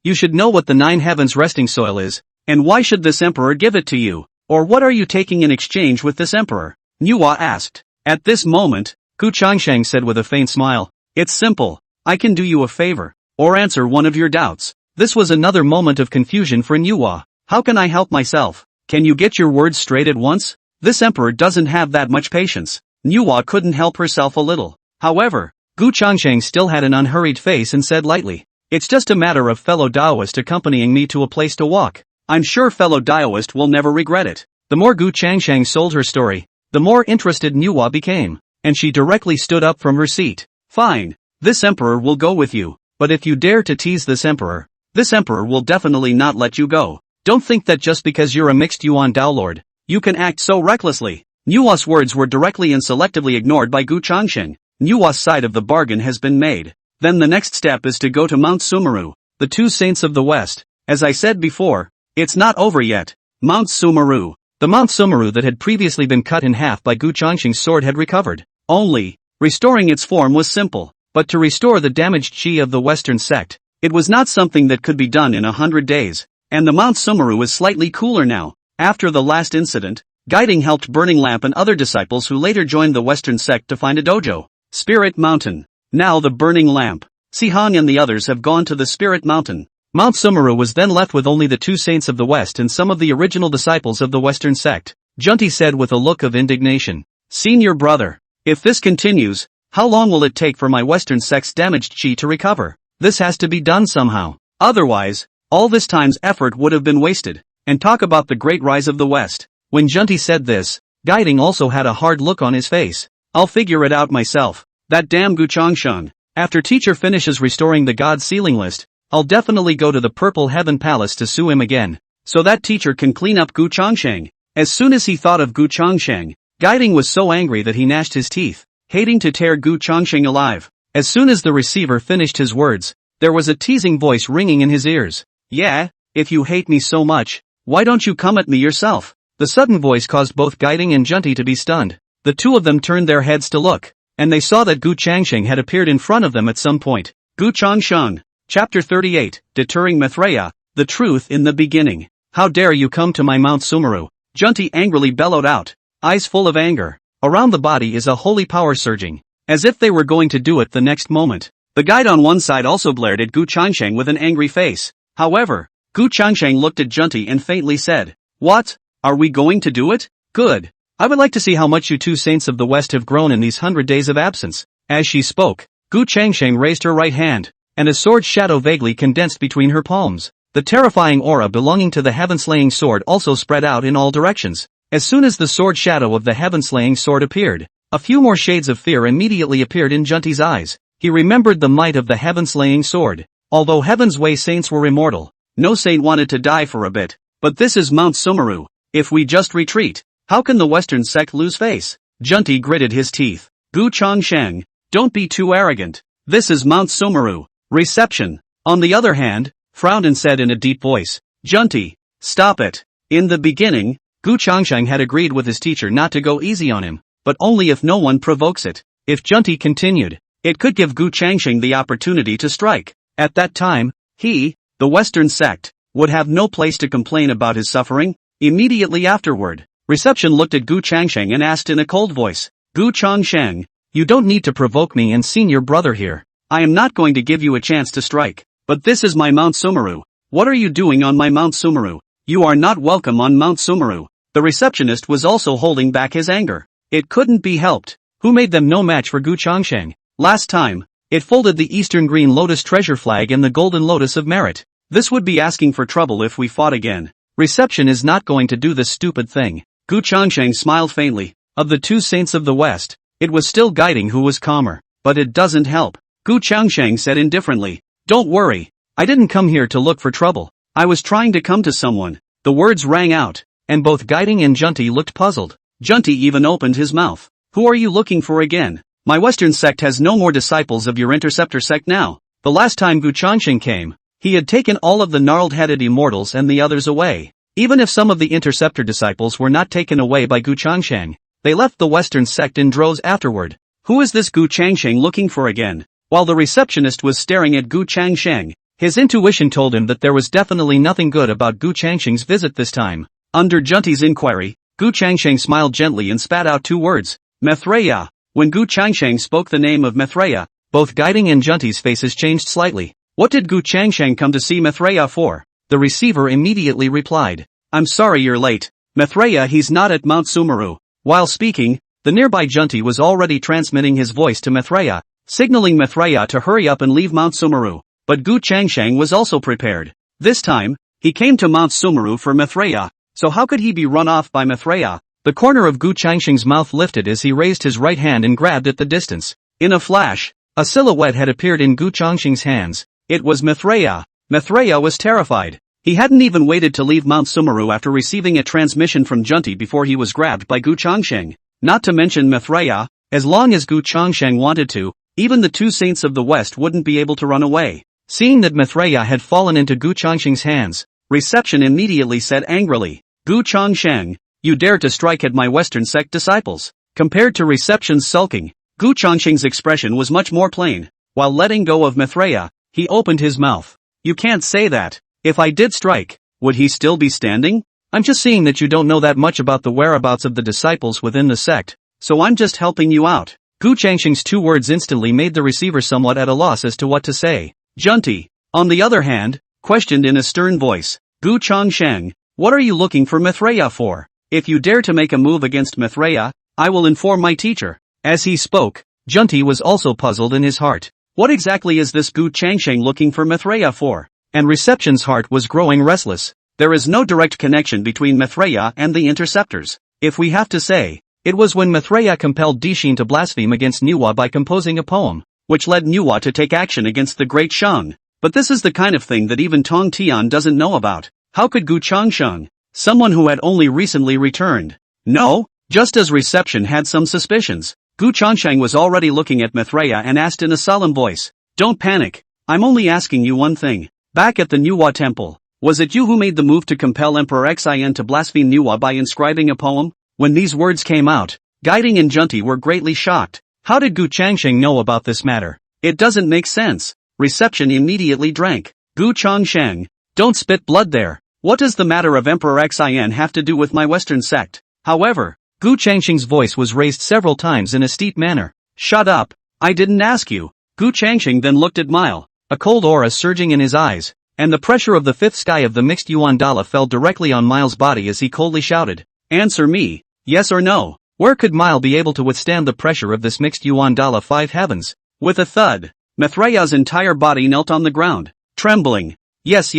[SPEAKER 1] You should know what the 9 heavens resting soil is, and why should this emperor give it to you? Or what are you taking in exchange with this emperor? Nuwa asked. At this moment, Gu Changsheng said with a faint smile, "It's simple. I can do you a favor, or answer one of your doubts." This was another moment of confusion for Nuwa. How can I help myself? Can you get your words straight at once? This emperor doesn't have that much patience. Nuwa couldn't help herself a little. However, Gu Changsheng still had an unhurried face and said lightly, "It's just a matter of fellow Daoist accompanying me to a place to walk. I'm sure fellow Daoist will never regret it." The more Gu Changsheng sold her story, the more interested Nuwa became, and she directly stood up from her seat. "Fine. This emperor will go with you, but if you dare to tease this emperor will definitely not let you go. Don't think that just because you're a mixed Yuan Dao Lord, you can act so recklessly." Nuwa's words were directly and selectively ignored by Gu Changsheng. Nuwa's side of the bargain has been made. Then the next step is to go to Mount Sumeru, the 2 saints of the West. As I said before, it's not over yet. Mount Sumeru. The Mount Sumeru that had previously been cut in half by Gu Changsheng's sword had recovered. Only, restoring its form was simple, but to restore the damaged chi of the Western sect, it was not something that could be done in 100 days, and the Mount Sumeru is slightly cooler now. After the last incident, Guiding helped Burning Lamp and other disciples who later joined the Western sect to find a dojo. Spirit Mountain. Now the Burning Lamp, Sihang and the others have gone to the Spirit Mountain. Mount Sumeru was then left with only the 2 saints of the West and some of the original disciples of the Western sect. Junti said with a look of indignation, "Senior brother, if this continues, how long will it take for my Western sect's damaged chi to recover? This has to be done somehow. Otherwise, all this time's effort would have been wasted." And talk about the great rise of the West. When Junti said this, Guiding also had a hard look on his face. I'll figure it out myself. That damn Gu Changsheng. After teacher finishes restoring the God's sealing list, I'll definitely go to the Purple Heaven Palace to sue him again, so that teacher can clean up Gu Changsheng. As soon as he thought of Gu Changsheng, Guiding was so angry that he gnashed his teeth, hating to tear Gu Changsheng alive. As soon as the receiver finished his words, there was a teasing voice ringing in his ears. Yeah, if you hate me so much, why don't you come at me yourself? The sudden voice caused both Guiding and Junti to be stunned. The two of them turned their heads to look, and they saw that Gu Changsheng had appeared in front of them at some point. Gu Changsheng. Chapter 38, Deterring Maitreya, the Truth in the Beginning. How dare you come to my Mount Sumeru? Junti angrily bellowed out, eyes full of anger. Around the body is a holy power surging, as if they were going to do it the next moment. The guide on one side also glared at Gu Changsheng with an angry face. However, Gu Changsheng looked at Junti and faintly said, "What? Are we going to do it? Good. I would like to see how much you two saints of the West have grown in these 100 days of absence." As she spoke, Gu Changsheng raised her right hand, and a sword shadow vaguely condensed between her palms. The terrifying aura belonging to the heaven-slaying sword also spread out in all directions. As soon as the sword shadow of the heaven-slaying sword appeared, a few more shades of fear immediately appeared in Junti's eyes. He remembered the might of the heaven-slaying sword. Although Heaven's Way saints were immortal, no saint wanted to die for a bit. But this is Mount Sumeru. If we just retreat, how can the Western sect lose face? Junti gritted his teeth. Gu Changsheng, don't be too arrogant. This is Mount Sumeru. Reception, on the other hand, frowned and said in a deep voice, Junti, stop it. In the beginning, Gu Changsheng had agreed with his teacher not to go easy on him, but only if no one provokes it. If Junti continued, it could give Gu Changsheng the opportunity to strike. At that time, he, the Western sect, would have no place to complain about his suffering. Immediately afterward, Reception looked at Gu Changsheng and asked in a cold voice, Gu Changsheng, you don't need to provoke me and senior brother here. I am not going to give you a chance to strike. But this is my Mount Sumeru. What are you doing on my Mount Sumeru? You are not welcome on Mount Sumeru. The receptionist was also holding back his anger. It couldn't be helped. Who made them no match for Gu Changsheng? Last time, it folded the Eastern Green Lotus treasure flag and the Golden Lotus of Merit. This would be asking for trouble if we fought again. Reception is not going to do this stupid thing. Gu Changsheng smiled faintly. Of the two saints of the West, it was still Guiding who was calmer. But it doesn't help. Gu Changsheng said indifferently, don't worry. I didn't come here to look for trouble. I was trying to come to someone. The words rang out, and both Guiding and Junti looked puzzled. Junti even opened his mouth. Who are you looking for again? My Western sect has no more disciples of your Interceptor sect now. The last time Gu Changsheng came, he had taken all of the gnarled-headed immortals and the others away. Even if some of the Interceptor disciples were not taken away by Gu Changsheng, they left the Western sect in droves afterward. Who is this Gu Changsheng looking for again? While the receptionist was staring at Gu Changsheng, his intuition told him that there was definitely nothing good about Gu Changsheng's visit this time. Under Junti's inquiry, Gu Changsheng smiled gently and spat out two words, Maitreya. When Gu Changsheng spoke the name of Maitreya, both Guiding and Junti's faces changed slightly. What did Gu Changsheng come to see Maitreya for? The receiver immediately replied, I'm sorry you're late. Maitreya, he's not at Mount Sumeru. While speaking, the nearby Junti was already transmitting his voice to Maitreya, signaling Maitreya to hurry up and leave Mount Sumeru. But Gu Changsheng was also prepared. This time, he came to Mount Sumeru for Maitreya, so how could he be run off by Maitreya? The corner of Gu Changsheng's mouth lifted as he raised his right hand and grabbed at the distance. In a flash, a silhouette had appeared in Gu Changsheng's hands. It was Maitreya. Maitreya was terrified. He hadn't even waited to leave Mount Sumeru after receiving a transmission from Junti before he was grabbed by Gu Changsheng. Not to mention Maitreya, as long as Gu Changsheng wanted to, even the two saints of the West wouldn't be able to run away. Seeing that Maitreya had fallen into Gu Changsheng's hands, Reception immediately said angrily, Gu Changsheng, you dare to strike at my Western sect disciples. Compared to Reception's sulking, Gu Changsheng's expression was much more plain. While letting go of Maitreya, he opened his mouth. You can't say that. If I did strike, would he still be standing? I'm just seeing that you don't know that much about the whereabouts of the disciples within the sect, so I'm just helping you out. Gu Changsheng's two words instantly made the receiver somewhat at a loss as to what to say. Junti, on the other hand, questioned in a stern voice, Gu Changsheng, what are you looking for Maitreya for? If you dare to make a move against Maitreya, I will inform my teacher. As he spoke, Junti was also puzzled in his heart. What exactly is this Gu Changsheng looking for Maitreya for? And Reception's heart was growing restless. there is no direct connection between Mithraea and the interceptors. If we have to say, it was when Mithraea compelled Dishin to blaspheme against Nuwa by composing a poem, which led Nuwa to take action against the Great Shang. But this is the kind of thing that even Tong Tian doesn't know about. How could Gu Changsheng, someone who had only recently returned, know? Just as Reception had some suspicions, Gu Changsheng was already looking at Mithraea and asked in a solemn voice, "Don't panic, I'm only asking you one thing. Back at the Nuwa temple, was it you who made the move to compel Emperor Xin to blaspheme Nuwa by inscribing a poem?" When these words came out, Guiding and Junti were greatly shocked. How did Gu Changsheng know about this matter? It doesn't make sense. Reception immediately drank. Gu Changsheng, don't spit blood there. What does the matter of Emperor Xin have to do with my Western sect? However, Gu Changsheng's voice was raised several times in a steep manner. Shut up, I didn't ask you. Gu Changsheng then looked at Mile, a cold aura surging in his eyes, and the pressure of the fifth sky of the mixed Yuan Dala fell directly on Mile's body as he coldly shouted, "Answer me, yes or no." Where could Mile be able to withstand the pressure of this mixed Yuan Dala five heavens? With a thud, Mithraea's entire body knelt on the ground, trembling. Yes.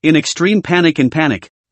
[SPEAKER 1] In extreme panic,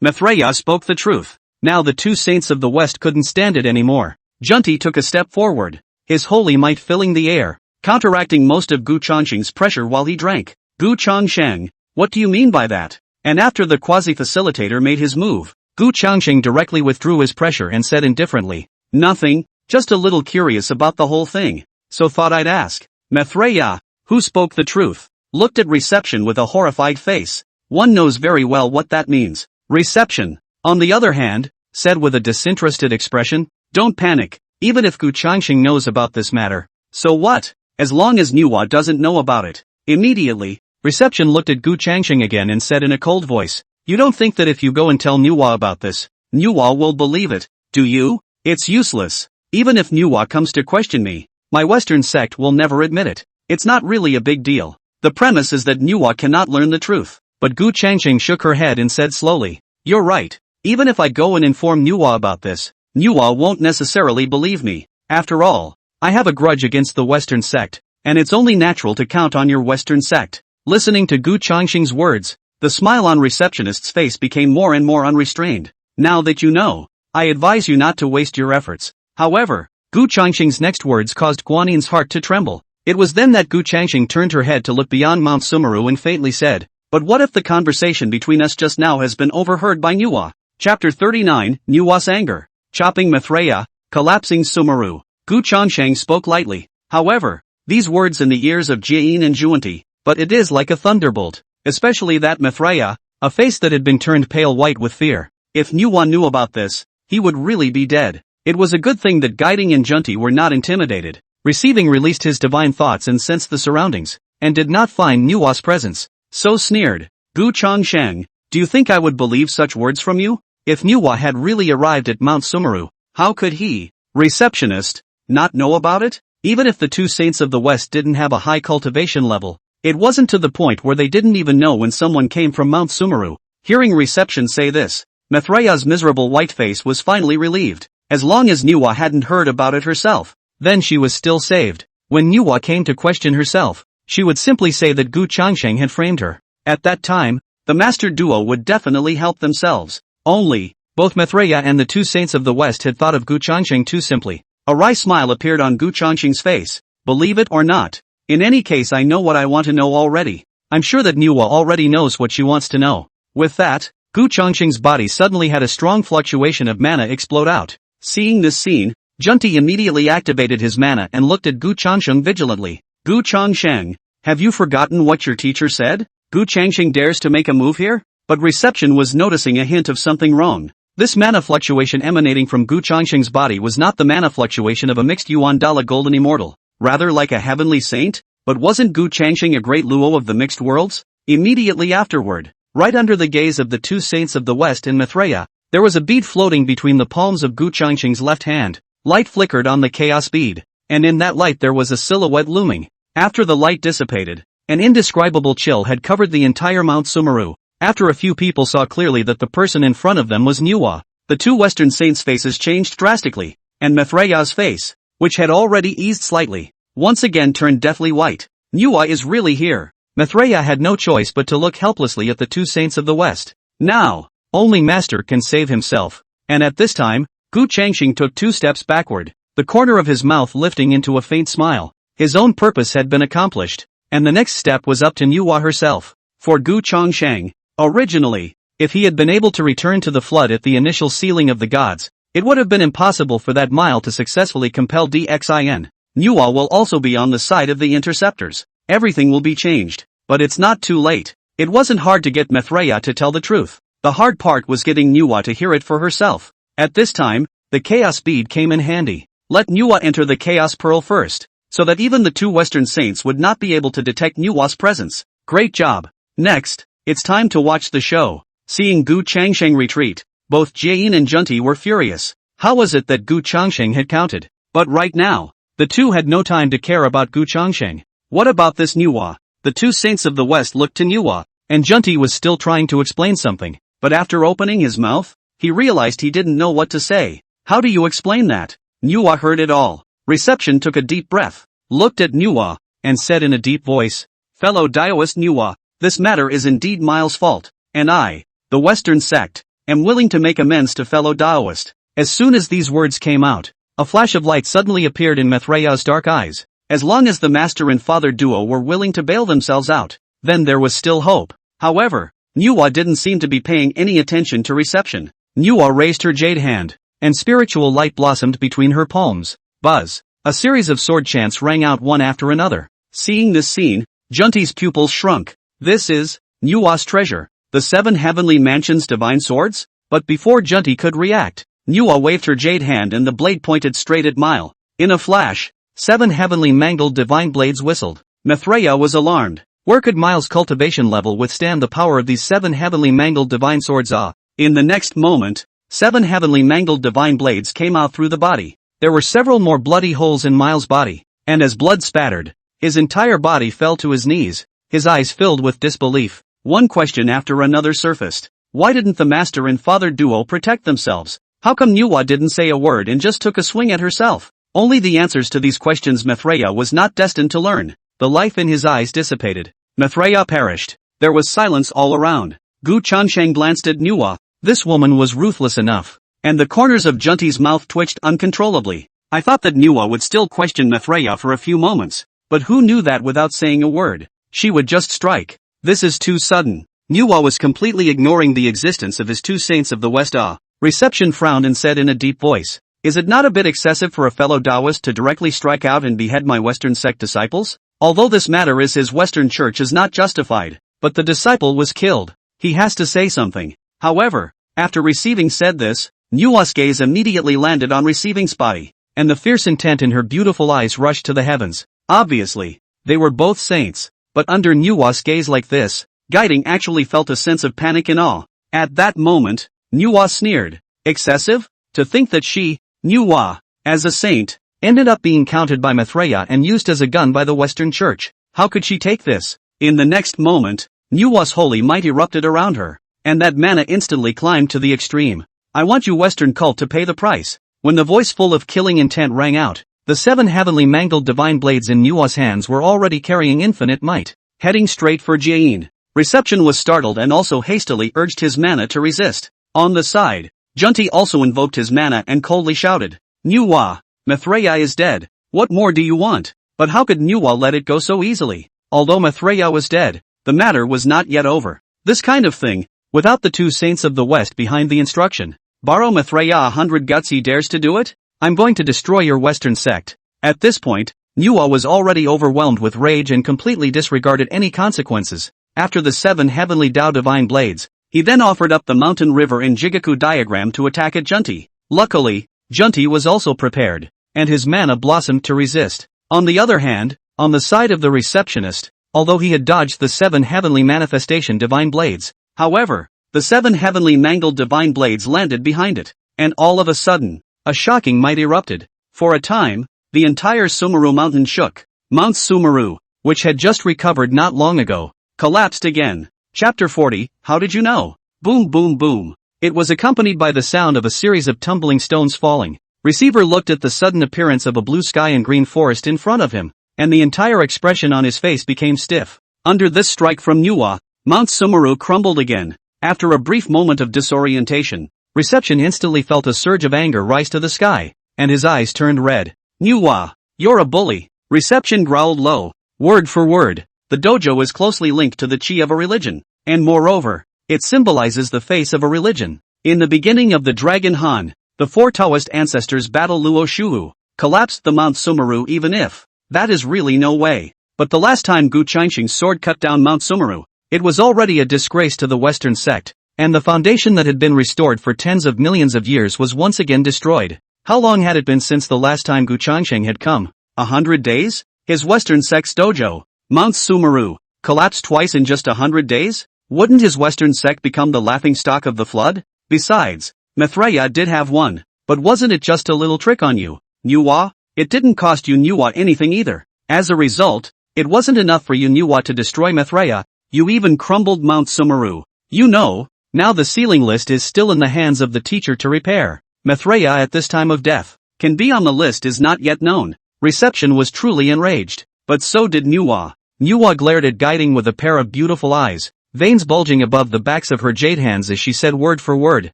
[SPEAKER 1] Mithraea spoke the truth. Now the two saints of the West couldn't stand it anymore. Junti took a step forward, his holy might filling the air, counteracting most of Gu Changsheng's pressure while he drank. Gu Changsheng, what do you mean by that? And after the quasi-facilitator made his move, Gu Changsheng directly withdrew his pressure and said indifferently, "Nothing, just a little curious about the whole thing, so thought I'd ask." Mithraea, who spoke the truth, looked at Reception with a horrified face. One knows very well what that means. Reception, on the other hand, said with a disinterested expression, "Don't panic, even if Gu Changsheng knows about this matter. So what? As long as Nuwa doesn't know about it." Immediately, Reception looked at Gu Changsheng again and said in a cold voice, "You don't think that if you go and tell Nuwa about this, Nuwa will believe it, do you? It's useless. Even if Nuwa comes to question me, my Western sect will never admit it. It's not really a big deal. The premise is that Nuwa cannot learn the truth." But Gu Changsheng shook her head and said slowly, "You're right. Even if I go and inform Nuwa about this, Nuwa won't necessarily believe me. After all, I have a grudge against the Western sect, and it's only natural to count on your Western sect." Listening to Gu Changsheng's words, the smile on Receptionist's face became more and more unrestrained. "Now that you know, I advise you not to waste your efforts." However, Gu Changsheng's next words caused Guanin's heart to tremble. It was then that Gu Changsheng turned her head to look beyond Mount Sumeru and faintly said, "But what if the conversation between us just now has been overheard by Nuwa?" Chapter 39, Nuwa's Anger. Chopping Mithraea, collapsing Sumeru. Gu Changsheng spoke lightly. However, these words in the ears of Jiein and Juanti, but it is like a thunderbolt, especially that Mithraea, a face that had been turned pale white with fear. If Nuwa knew about this, he would really be dead. It was a good thing that Guiding and Junti were not intimidated. Receiving released his divine thoughts and sensed the surroundings, and did not find Nuwa's presence. So sneered, "Gu Changsheng, do you think I would believe such words from you? If Nuwa had really arrived at Mount Sumeru, how could he, Receptionist, not know about it? Even if the two saints of the West didn't have a high cultivation level, it wasn't to the point where they didn't even know when someone came from Mount Sumeru." Hearing Reception say this, Mithraea's miserable white face was finally relieved. As long as Nuwa hadn't heard about it herself, then she was still saved. When Nuwa came to question herself, she would simply say that Gu Changsheng had framed her. At that time, the master duo would definitely help themselves. Only, both Mithraea and the two saints of the West had thought of Gu Changsheng too simply. A wry smile appeared on Gu Changsheng's face. "Believe it or not. In any case, I know what I want to know already. I'm sure that Nuwa already knows what she wants to know." With that, Gu Changsheng's body suddenly had a strong fluctuation of mana explode out. Seeing this scene, Junti immediately activated his mana and looked at Gu Changsheng vigilantly. "Gu Changsheng, have you forgotten what your teacher said? Gu Changsheng dares to make a move here?" But Reception was noticing a hint of something wrong. This mana fluctuation emanating from Gu Changsheng's body was not the mana fluctuation of a mixed Yuan Dala golden immortal, rather like a heavenly saint. But wasn't Gu Changsheng a great Luo of the mixed worlds? Immediately afterward, right under the gaze of the two saints of the West and Mithraea, there was a bead floating between the palms of Gu Changsheng's left hand. Light flickered on the chaos bead, and in that light there was a silhouette looming. After the light dissipated, an indescribable chill had covered the entire Mount Sumeru. After a few people saw clearly that the person in front of them was Nuwa, the two Western saints' faces changed drastically, and Mithraea's face, which had already eased slightly, once again turned deathly white. Nuwa is really here. Mithraea had no choice but to look helplessly at the two saints of the West. Now, only master can save himself. And at this time, Gu Changxing took 2 steps backward, the corner of his mouth lifting into a faint smile. His own purpose had been accomplished, and the next step was up to Nuwa herself. For Gu Changsheng, originally, if he had been able to return to the flood at the initial sealing of the gods, it would have been impossible for that mile to successfully compel Dxin. Nuwa will also be on the side of the interceptors. Everything will be changed, but it's not too late. It wasn't hard to get Mithraea to tell the truth. The hard part was getting Nuwa to hear it for herself. At this time, the Chaos Bead came in handy. Let Nuwa enter the Chaos Pearl first, so that even the 2 Western Saints would not be able to detect Nuwa's presence. Great job. Next, it's time to watch the show. Seeing Gu Changsheng retreat, both Jiayin and Junti were furious. How was it that Gu Changsheng had counted? But right now, the 2 had no time to care about Gu Changsheng. What about this Nuwa? The 2 Saints of the West looked to Nuwa, and Junti was still trying to explain something. But after opening his mouth, he realized he didn't know what to say. How do you explain that? Nuwa heard it all. Reception took a deep breath, looked at Nuwa, and said in a deep voice, "Fellow Daoist Nuwa, this matter is indeed Miles' fault, and I, the Western sect, am willing to make amends to fellow Daoist." As soon as these words came out, a flash of light suddenly appeared in Mithraea's dark eyes. As long as the master and father duo were willing to bail themselves out, then there was still hope. However, Nuwa didn't seem to be paying any attention to reception. Nuwa raised her jade hand, and spiritual light blossomed between her palms. Buzz! A series of sword chants rang out one after another. Seeing this scene, Junti's pupils shrunk. This is Nuwa's treasure, the 7 heavenly mansions divine swords? But before Junti could react, Nuwa waved her jade hand and the blade pointed straight at Mile. In a flash, 7 heavenly mangled divine blades whistled. Mithraea was alarmed. Where could Miles' cultivation level withstand the power of these 7 heavenly mangled divine swords? In the next moment, 7 heavenly mangled divine blades came out through the body. There were several more bloody holes in Miles' body, and as blood spattered, his entire body fell to his knees, his eyes filled with disbelief. One question after another surfaced. Why didn't the master and father duo protect themselves? How come Nuwa didn't say a word and just took a swing at herself? Only the answers to these questions Mithraea was not destined to learn. The life in his eyes dissipated. Mithraea perished. There was silence all around. Gu Changsheng glanced at Nuwa. This woman was ruthless enough. And the corners of Junti's mouth twitched uncontrollably. I thought that Nuwa would still question Mithraea for a few moments. But who knew that without saying a word, she would just strike? This is too sudden. Nuwa was completely ignoring the existence of his 2 Saints of the West. Reception frowned and said in a deep voice, "Is it not a bit excessive for a fellow Taoist to directly strike out and behead my Western sect disciples? Although this matter is his Western church is not justified, but the disciple was killed. He has to say something." However, after receiving said this, Nuwa's gaze immediately landed on receiving's body, and the fierce intent in her beautiful eyes rushed to the heavens. Obviously, they were both saints, but under Nuwa's gaze like this, Guiding actually felt a sense of panic and awe. At that moment, Nuwa sneered. Excessive? To think that she, Nuwa, as a saint, ended up being counted by Mithraea and used as a gun by the Western Church. How could she take this? In the next moment, Nuwa's holy might erupted around her, and that mana instantly climbed to the extreme. I want you Western cult to pay the price. When the voice full of killing intent rang out, the 7 heavenly mangled divine blades in Nuwa's hands were already carrying infinite might, heading straight for Jiayin. Reception was startled and also hastily urged his mana to resist. On the side, Junti also invoked his mana and coldly shouted, Nuwa, Mithraea is dead. What more do you want? But how could Nuwa let it go so easily? Although Mithraea was dead, the matter was not yet over. This kind of thing, without the 2 saints of the West behind the instruction. Borrow Mithraea 100 guts, he dares to do it? I'm going to destroy your Western sect. At this point, Nuwa was already overwhelmed with rage and completely disregarded any consequences. After the 7 heavenly Dao divine blades, he then offered up the mountain river in Jigaku diagram to attack at Junti. Luckily, Junti was also prepared, and his mana blossomed to resist. On the other hand, on the side of the receptionist, although he had dodged the 7 heavenly manifestation divine blades, however, the 7 heavenly mangled divine blades landed behind it, and all of a sudden, a shocking might erupted. For a time, the entire Sumeru mountain shook. Mount Sumeru, which had just recovered not long ago, collapsed again. Chapter 40, How Did You Know? Boom boom boom. It was accompanied by the sound of a series of tumbling stones falling. Receiver looked at the sudden appearance of a blue sky and green forest in front of him, and the entire expression on his face became stiff. Under this strike from Nuwa, Mount Sumeru crumbled again. After a brief moment of disorientation, Reception instantly felt a surge of anger rise to the sky, and his eyes turned red. Manhwa, you're a bully. Reception growled low. Word for word, the dojo is closely linked to the chi of a religion, and moreover, it symbolizes the face of a religion. In the beginning of the Dragon Han, the four Taoist ancestors battle Luo Shuwu, collapsed the Mount Sumeru even if, that is really no way. But the last time Gu Changxing's sword cut down Mount Sumeru, it was already a disgrace to the Western sect, and the foundation that had been restored for tens of millions of years was once again destroyed. How long had it been since the last time Gu Changxing had come? 100 days? His Western sect's dojo, Mount Sumeru, collapsed twice in just 100 days? Wouldn't his Western sect become the laughingstock of the flood? Besides, Maitreya did have one, but wasn't it just a little trick on you, Manhwa? It didn't cost you Manhwa anything either. As a result, it wasn't enough for you Manhwa to destroy Maitreya, you even crumbled Mount Sumeru. You know, now the sealing list is still in the hands of the teacher to repair. Maitreya at this time of death, can be on the list is not yet known. Reception was truly enraged, but so did Manhwa. Manhwa glared at Guiding with a pair of beautiful eyes, veins bulging above the backs of her jade hands as she said word for word,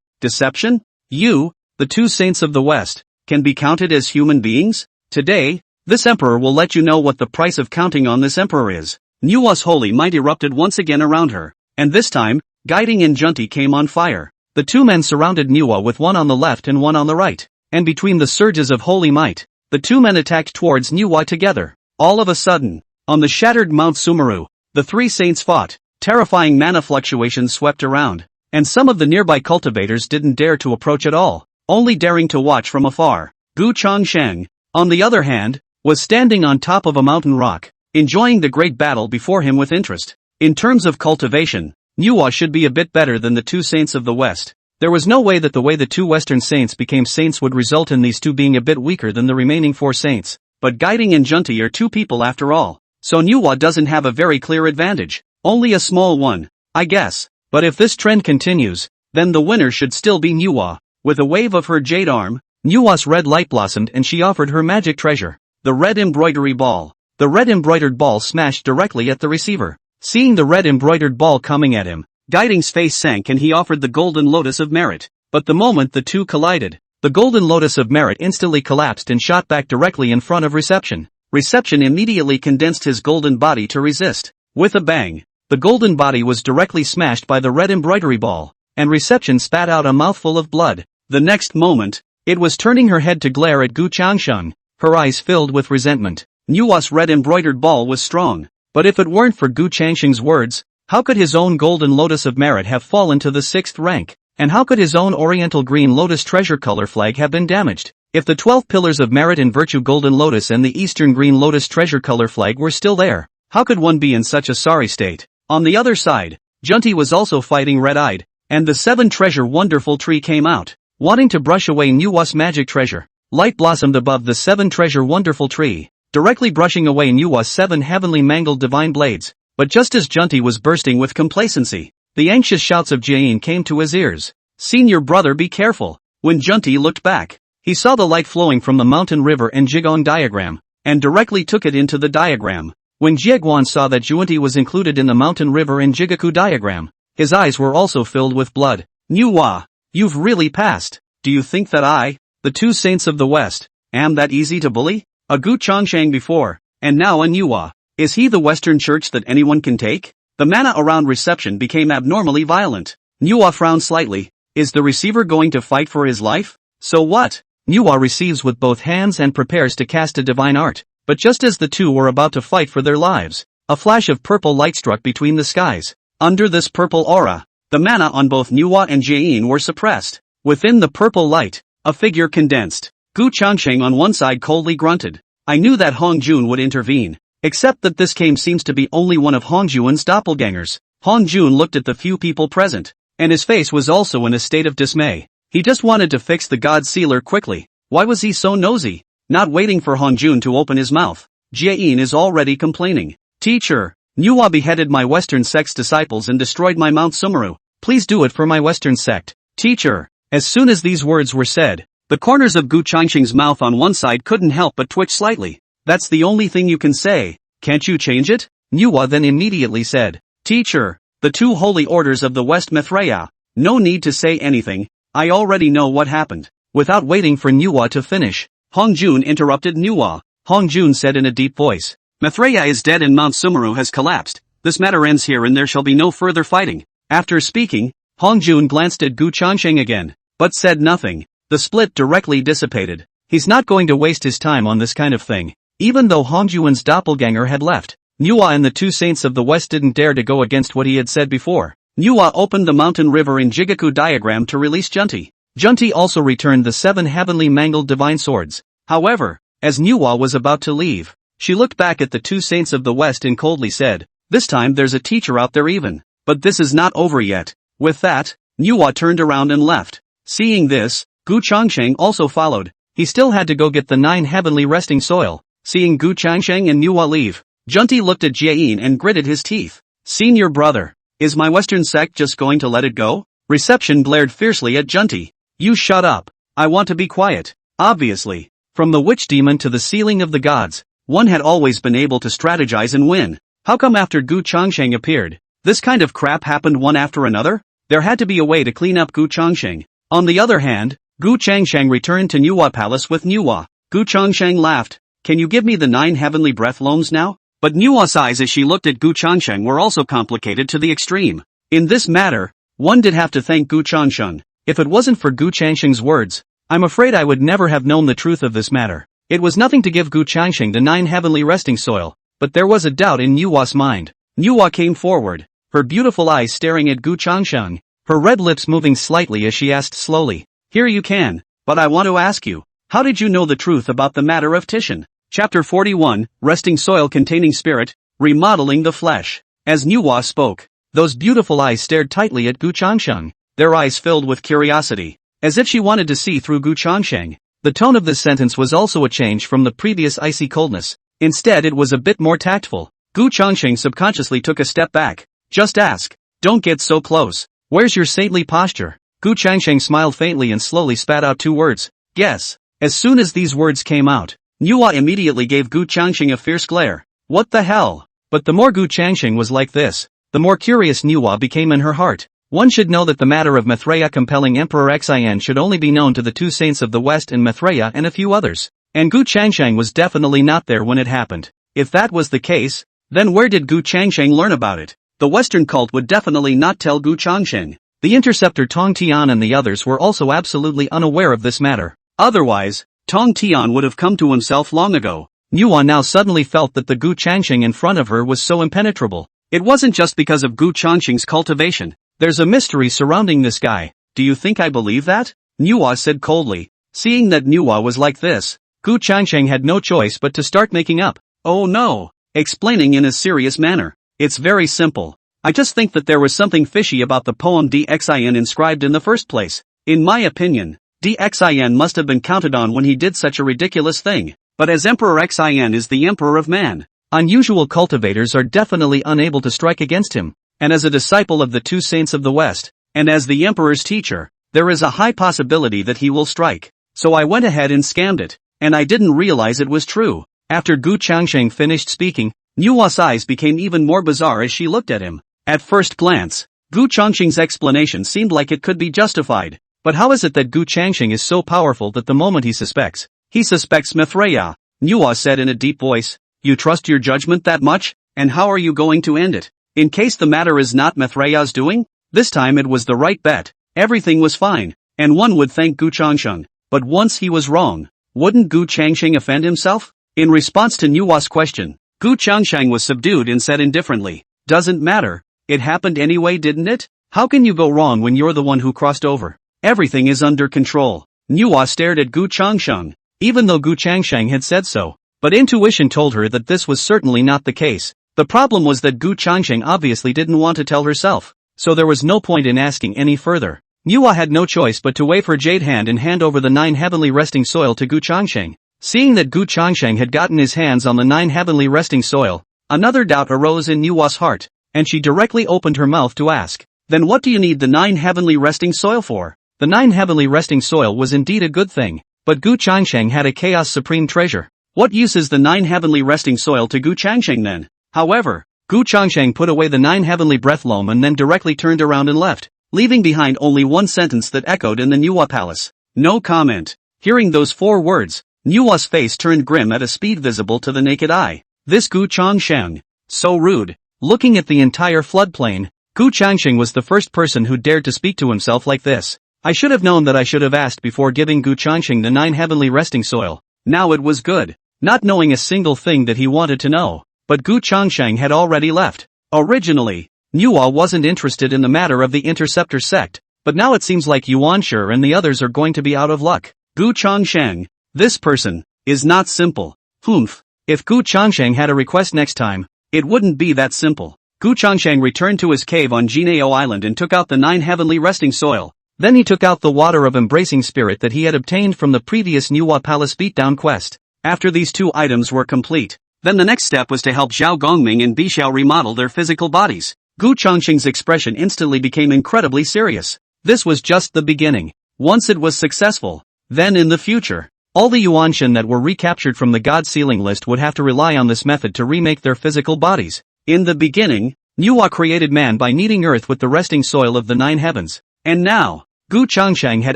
[SPEAKER 1] Deception? You, the two saints of the West, can be counted as human beings? Today, this emperor will let you know what the price of counting on this emperor is. Manhwa's holy might erupted once again around her, and this time, Guiding and Junti came on fire. The two men surrounded Manhwa with one on the left and one on the right, and between the surges of holy might, the two men attacked towards Manhwa together. All of a sudden, on the shattered Mount Sumeru, the three saints fought. Terrifying mana fluctuations swept around, and some of the nearby cultivators didn't dare to approach at all, only daring to watch from afar. Gu Changsheng, on the other hand, was standing on top of a mountain rock, enjoying the great battle before him with interest. In terms of cultivation, Manhwa should be a bit better than the two saints of the West. There was no way that the way the two Western saints became saints would result in these two being a bit weaker than the remaining four saints. But Guiding and Junti are two people after all, so Manhwa doesn't have a very clear advantage. Only a small one, I guess. But if this trend continues, then the winner should still be Manhwa. With a wave of her jade arm, Manhwa's red light blossomed and she offered her magic treasure, the red embroidery ball. The red embroidered ball smashed directly at the receiver. Seeing the red embroidered ball coming at him, Guiding's face sank and he offered the golden lotus of merit. But the moment the two collided, the golden lotus of merit instantly collapsed and shot back directly in front of Reception. Reception immediately condensed his golden body to resist. With a bang, the golden body was directly smashed by the red embroidery ball, and Reception spat out a mouthful of blood. The next moment, it was turning her head to glare at Gu Changsheng, her eyes filled with resentment. Manhwa's red embroidered ball was strong, but if it weren't for Gu Changsheng's words, how could his own golden lotus of merit have fallen to the 6th rank? And how could his own oriental green lotus treasure color flag have been damaged? If the 12 pillars of merit and virtue golden lotus and the eastern green lotus treasure color flag were still there, how could one be in such a sorry state? On the other side, Junti was also fighting red-eyed, and the 7 treasure wonderful tree came out, wanting to brush away Manhwa's magic treasure. Light blossomed above the 7 treasure wonderful tree, directly brushing away Manhwa's 7 heavenly mangled divine blades. But just as Junti was bursting with complacency, the anxious shouts of Jiayin came to his ears. Senior brother, be careful. When Junti looked back, he saw the light flowing from the mountain river and Jigong diagram, and directly took it into the diagram. When Jieguan saw that Junti was included in the mountain river and Jigaku diagram, his eyes were also filled with blood. Manhwa, you've really passed. Do you think that I, the two saints of the West, am that easy to bully? A Gu Changsheng before, and now a Manhwa. Is he the Western church that anyone can take? The mana around Reception became abnormally violent. Manhwa frowned slightly. Is the receiver going to fight for his life? So what? Manhwa receives with both hands and prepares to cast a divine art. But just as the two were about to fight for their lives, a flash of purple light struck between the skies. Under this purple aura, the mana on both Manhwa and Jiayin were suppressed. Within the purple light, a figure condensed. Gu Changsheng on one side coldly grunted. I knew that Hongjun would intervene. Except that this seems to be only one of Hongjun's doppelgangers. Hongjun looked at the few people present, and his face was also in a state of dismay. He just wanted to fix the god sealer quickly. Why was he so nosy? Not waiting for Hongjun to open his mouth, Jiayin is already complaining. Teacher, Manhwa beheaded my Western sect's disciples and destroyed my Mount Sumeru. Please do it for my Western sect. Teacher. As soon as these words were said, the corners of Gu Changsheng's mouth on one side couldn't help but twitch slightly. That's the only thing you can say. Can't you change it? Manhwa then immediately said. Teacher, The two holy orders of the West Mithraea. No need to say anything, I already know what happened. Without waiting for Manhwa to finish, Hongjun interrupted Manhwa. Hongjun said in a deep voice, Mithraea is dead and Mount Sumeru has collapsed. This matter ends here and there shall be no further fighting. After speaking, Hongjun glanced at Gu Changsheng again, but said nothing. The split directly dissipated. He's not going to waste his time on this kind of thing. Even though Hongjun's doppelganger had left, Manhwa and the two saints of the west didn't dare to go against what he had said before. Manhwa opened the mountain river in Jigaku diagram to release Junti. Junti also returned the 7 heavenly mangled divine swords. However, as Manhwa was about to leave, she looked back at the two saints of the west and coldly said, this time there's a teacher out there even. But this is not over yet. With that, Manhwa turned around and left. Seeing this, Gu Changsheng also followed. He still had to go get the 9 heavenly resting soil. Seeing Gu Changsheng and Manhwa leave, Junti looked at Jiayin and gritted his teeth. Senior brother, is my Western sect just going to let it go? Reception glared fiercely at Junti. You shut up. I want to be quiet. Obviously, from the witch demon to the ceiling of the gods, one had always been able to strategize and win. How come after Gu Changsheng appeared, this kind of crap happened one after another? There had to be a way to clean up Gu Changsheng. On the other hand, Gu Changsheng returned to Manhwa Palace with Manhwa. Gu Changsheng laughed. Can you give me the 9 heavenly breath loams now? But Manhwa's eyes as she looked at Gu Changsheng were also complicated to the extreme. In this matter, one did have to thank Gu Changsheng. If it wasn't for Gu Changsheng's words, I'm afraid I would never have known the truth of this matter. It was nothing to give Gu Changsheng the 9 heavenly resting soil, but there was a doubt in Manhwa's mind. Manhwa came forward, her beautiful eyes staring at Gu Changsheng, her red lips moving slightly as she asked slowly, here you can, but I want to ask you, how did you know the truth about the matter of Titian? Chapter 41, Resting Soil Containing Spirit, Remodeling the Flesh. As Manhwa spoke, those beautiful eyes stared tightly at Gu Changsheng, their eyes filled with curiosity, as if she wanted to see through Gu Changsheng. The tone of this sentence was also a change from the previous icy coldness. Instead it was a bit more tactful. Gu Changsheng subconsciously took a step back. Just ask. Don't get so close. Where's your saintly posture? Gu Changsheng smiled faintly and slowly spat out 2 words. Yes. As soon as these words came out, Manhwa immediately gave Gu Changsheng a fierce glare. What the hell? But the more Gu Changsheng was like this, the more curious Manhwa became in her heart. One should know that the matter of Mithraea compelling Emperor Xian should only be known to the two saints of the West and Mithraea and a few others. And Gu Changsheng was definitely not there when it happened. If that was the case, then where did Gu Changsheng learn about it? The Western cult would definitely not tell Gu Changsheng. The interceptor Tong Tian and the others were also absolutely unaware of this matter. Otherwise, Tong Tian would have come to himself long ago. Manhwa now suddenly felt that the Gu Changsheng in front of her was so impenetrable. It wasn't just because of Gu Changsheng's cultivation. There's a mystery surrounding this guy. Do you think I believe that? Manhwa said coldly. Seeing that Manhwa was like this, Gu Changsheng had no choice but to start making up. Oh no. Explaining in a serious manner. It's very simple. I just think that there was something fishy about the poem Dxin inscribed in the first place. In my opinion, Dxin must have been counted on when he did such a ridiculous thing. But as Emperor Xian is the Emperor of Man, unusual cultivators are definitely unable to strike against him. And as a disciple of the two saints of the West, and as the Emperor's teacher, there is a high possibility that he will strike. So I went ahead and scammed it, and I didn't realize it was true. After Gu Changsheng finished speaking, Manhwa's eyes became even more bizarre as she looked at him. At first glance, Gu Changsheng's explanation seemed like it could be justified. But how is it that Gu Changsheng is so powerful that the moment he suspects Mithraea? Manhwa said in a deep voice. You trust your judgment that much? And how are you going to end it? In case the matter is not Mithraea's doing? This time it was the right bet. Everything was fine, and one would thank Gu Changsheng. But once he was wrong, wouldn't Gu Changsheng offend himself? In response to Manhwa's question, Gu Changsheng was subdued and said indifferently, doesn't matter. It happened anyway, didn't it? How can you go wrong when you're the one who crossed over? Everything is under control. Manhwa stared at Gu Changsheng, even though Gu Changsheng had said so. But intuition told her that this was certainly not the case. The problem was that Gu Changsheng obviously didn't want to tell herself, so there was no point in asking any further. Manhwa had no choice but to wave her jade hand and hand over the 9 heavenly resting soil to Gu Changsheng. Seeing that Gu Changsheng had gotten his hands on the 9 heavenly resting soil, another doubt arose in Manhwa's heart, and she directly opened her mouth to ask, then what do you need the 9 heavenly resting soil for? The 9 heavenly resting soil was indeed a good thing, but Gu Changsheng had a chaos supreme treasure. What use is the 9 heavenly resting soil to Gu Changsheng then? However, Gu Changsheng put away the 9 heavenly breath loam and then directly turned around and left, leaving behind only one sentence that echoed in the Nuwa palace. No comment. Hearing those 4 words, Nuwa's face turned grim at a speed visible to the naked eye. This Gu Changsheng. So rude. Looking at the entire floodplain, Gu Changsheng was the first person who dared to speak to himself like this. I should have known that I should have asked before giving Gu Changsheng the 9 heavenly resting soil. Now it was good. Not knowing a single thing that he wanted to know. But Gu Changsheng had already left. Originally, Nuwa wasn't interested in the matter of the Interceptor sect, but now it seems like Yuanshi and the others are going to be out of luck. Gu Changsheng, this person, is not simple. Humph. If Gu Changsheng had a request next time, it wouldn't be that simple. Gu Changsheng returned to his cave on Juejiao Island and took out the 9 heavenly resting soil. Then he took out the water of embracing spirit that he had obtained from the previous Nuwa Palace beatdown quest. After these 2 items were complete, then the next step was to help Zhao Gongming and Bixiao remodel their physical bodies. Gu Changsheng's expression instantly became incredibly serious. This was just the beginning. Once it was successful, then in the future, all the Yuanshan that were recaptured from the God Sealing list would have to rely on this method to remake their physical bodies. In the beginning, Nuwa created man by kneading earth with the resting soil of the 9 heavens. And now, Gu Changsheng had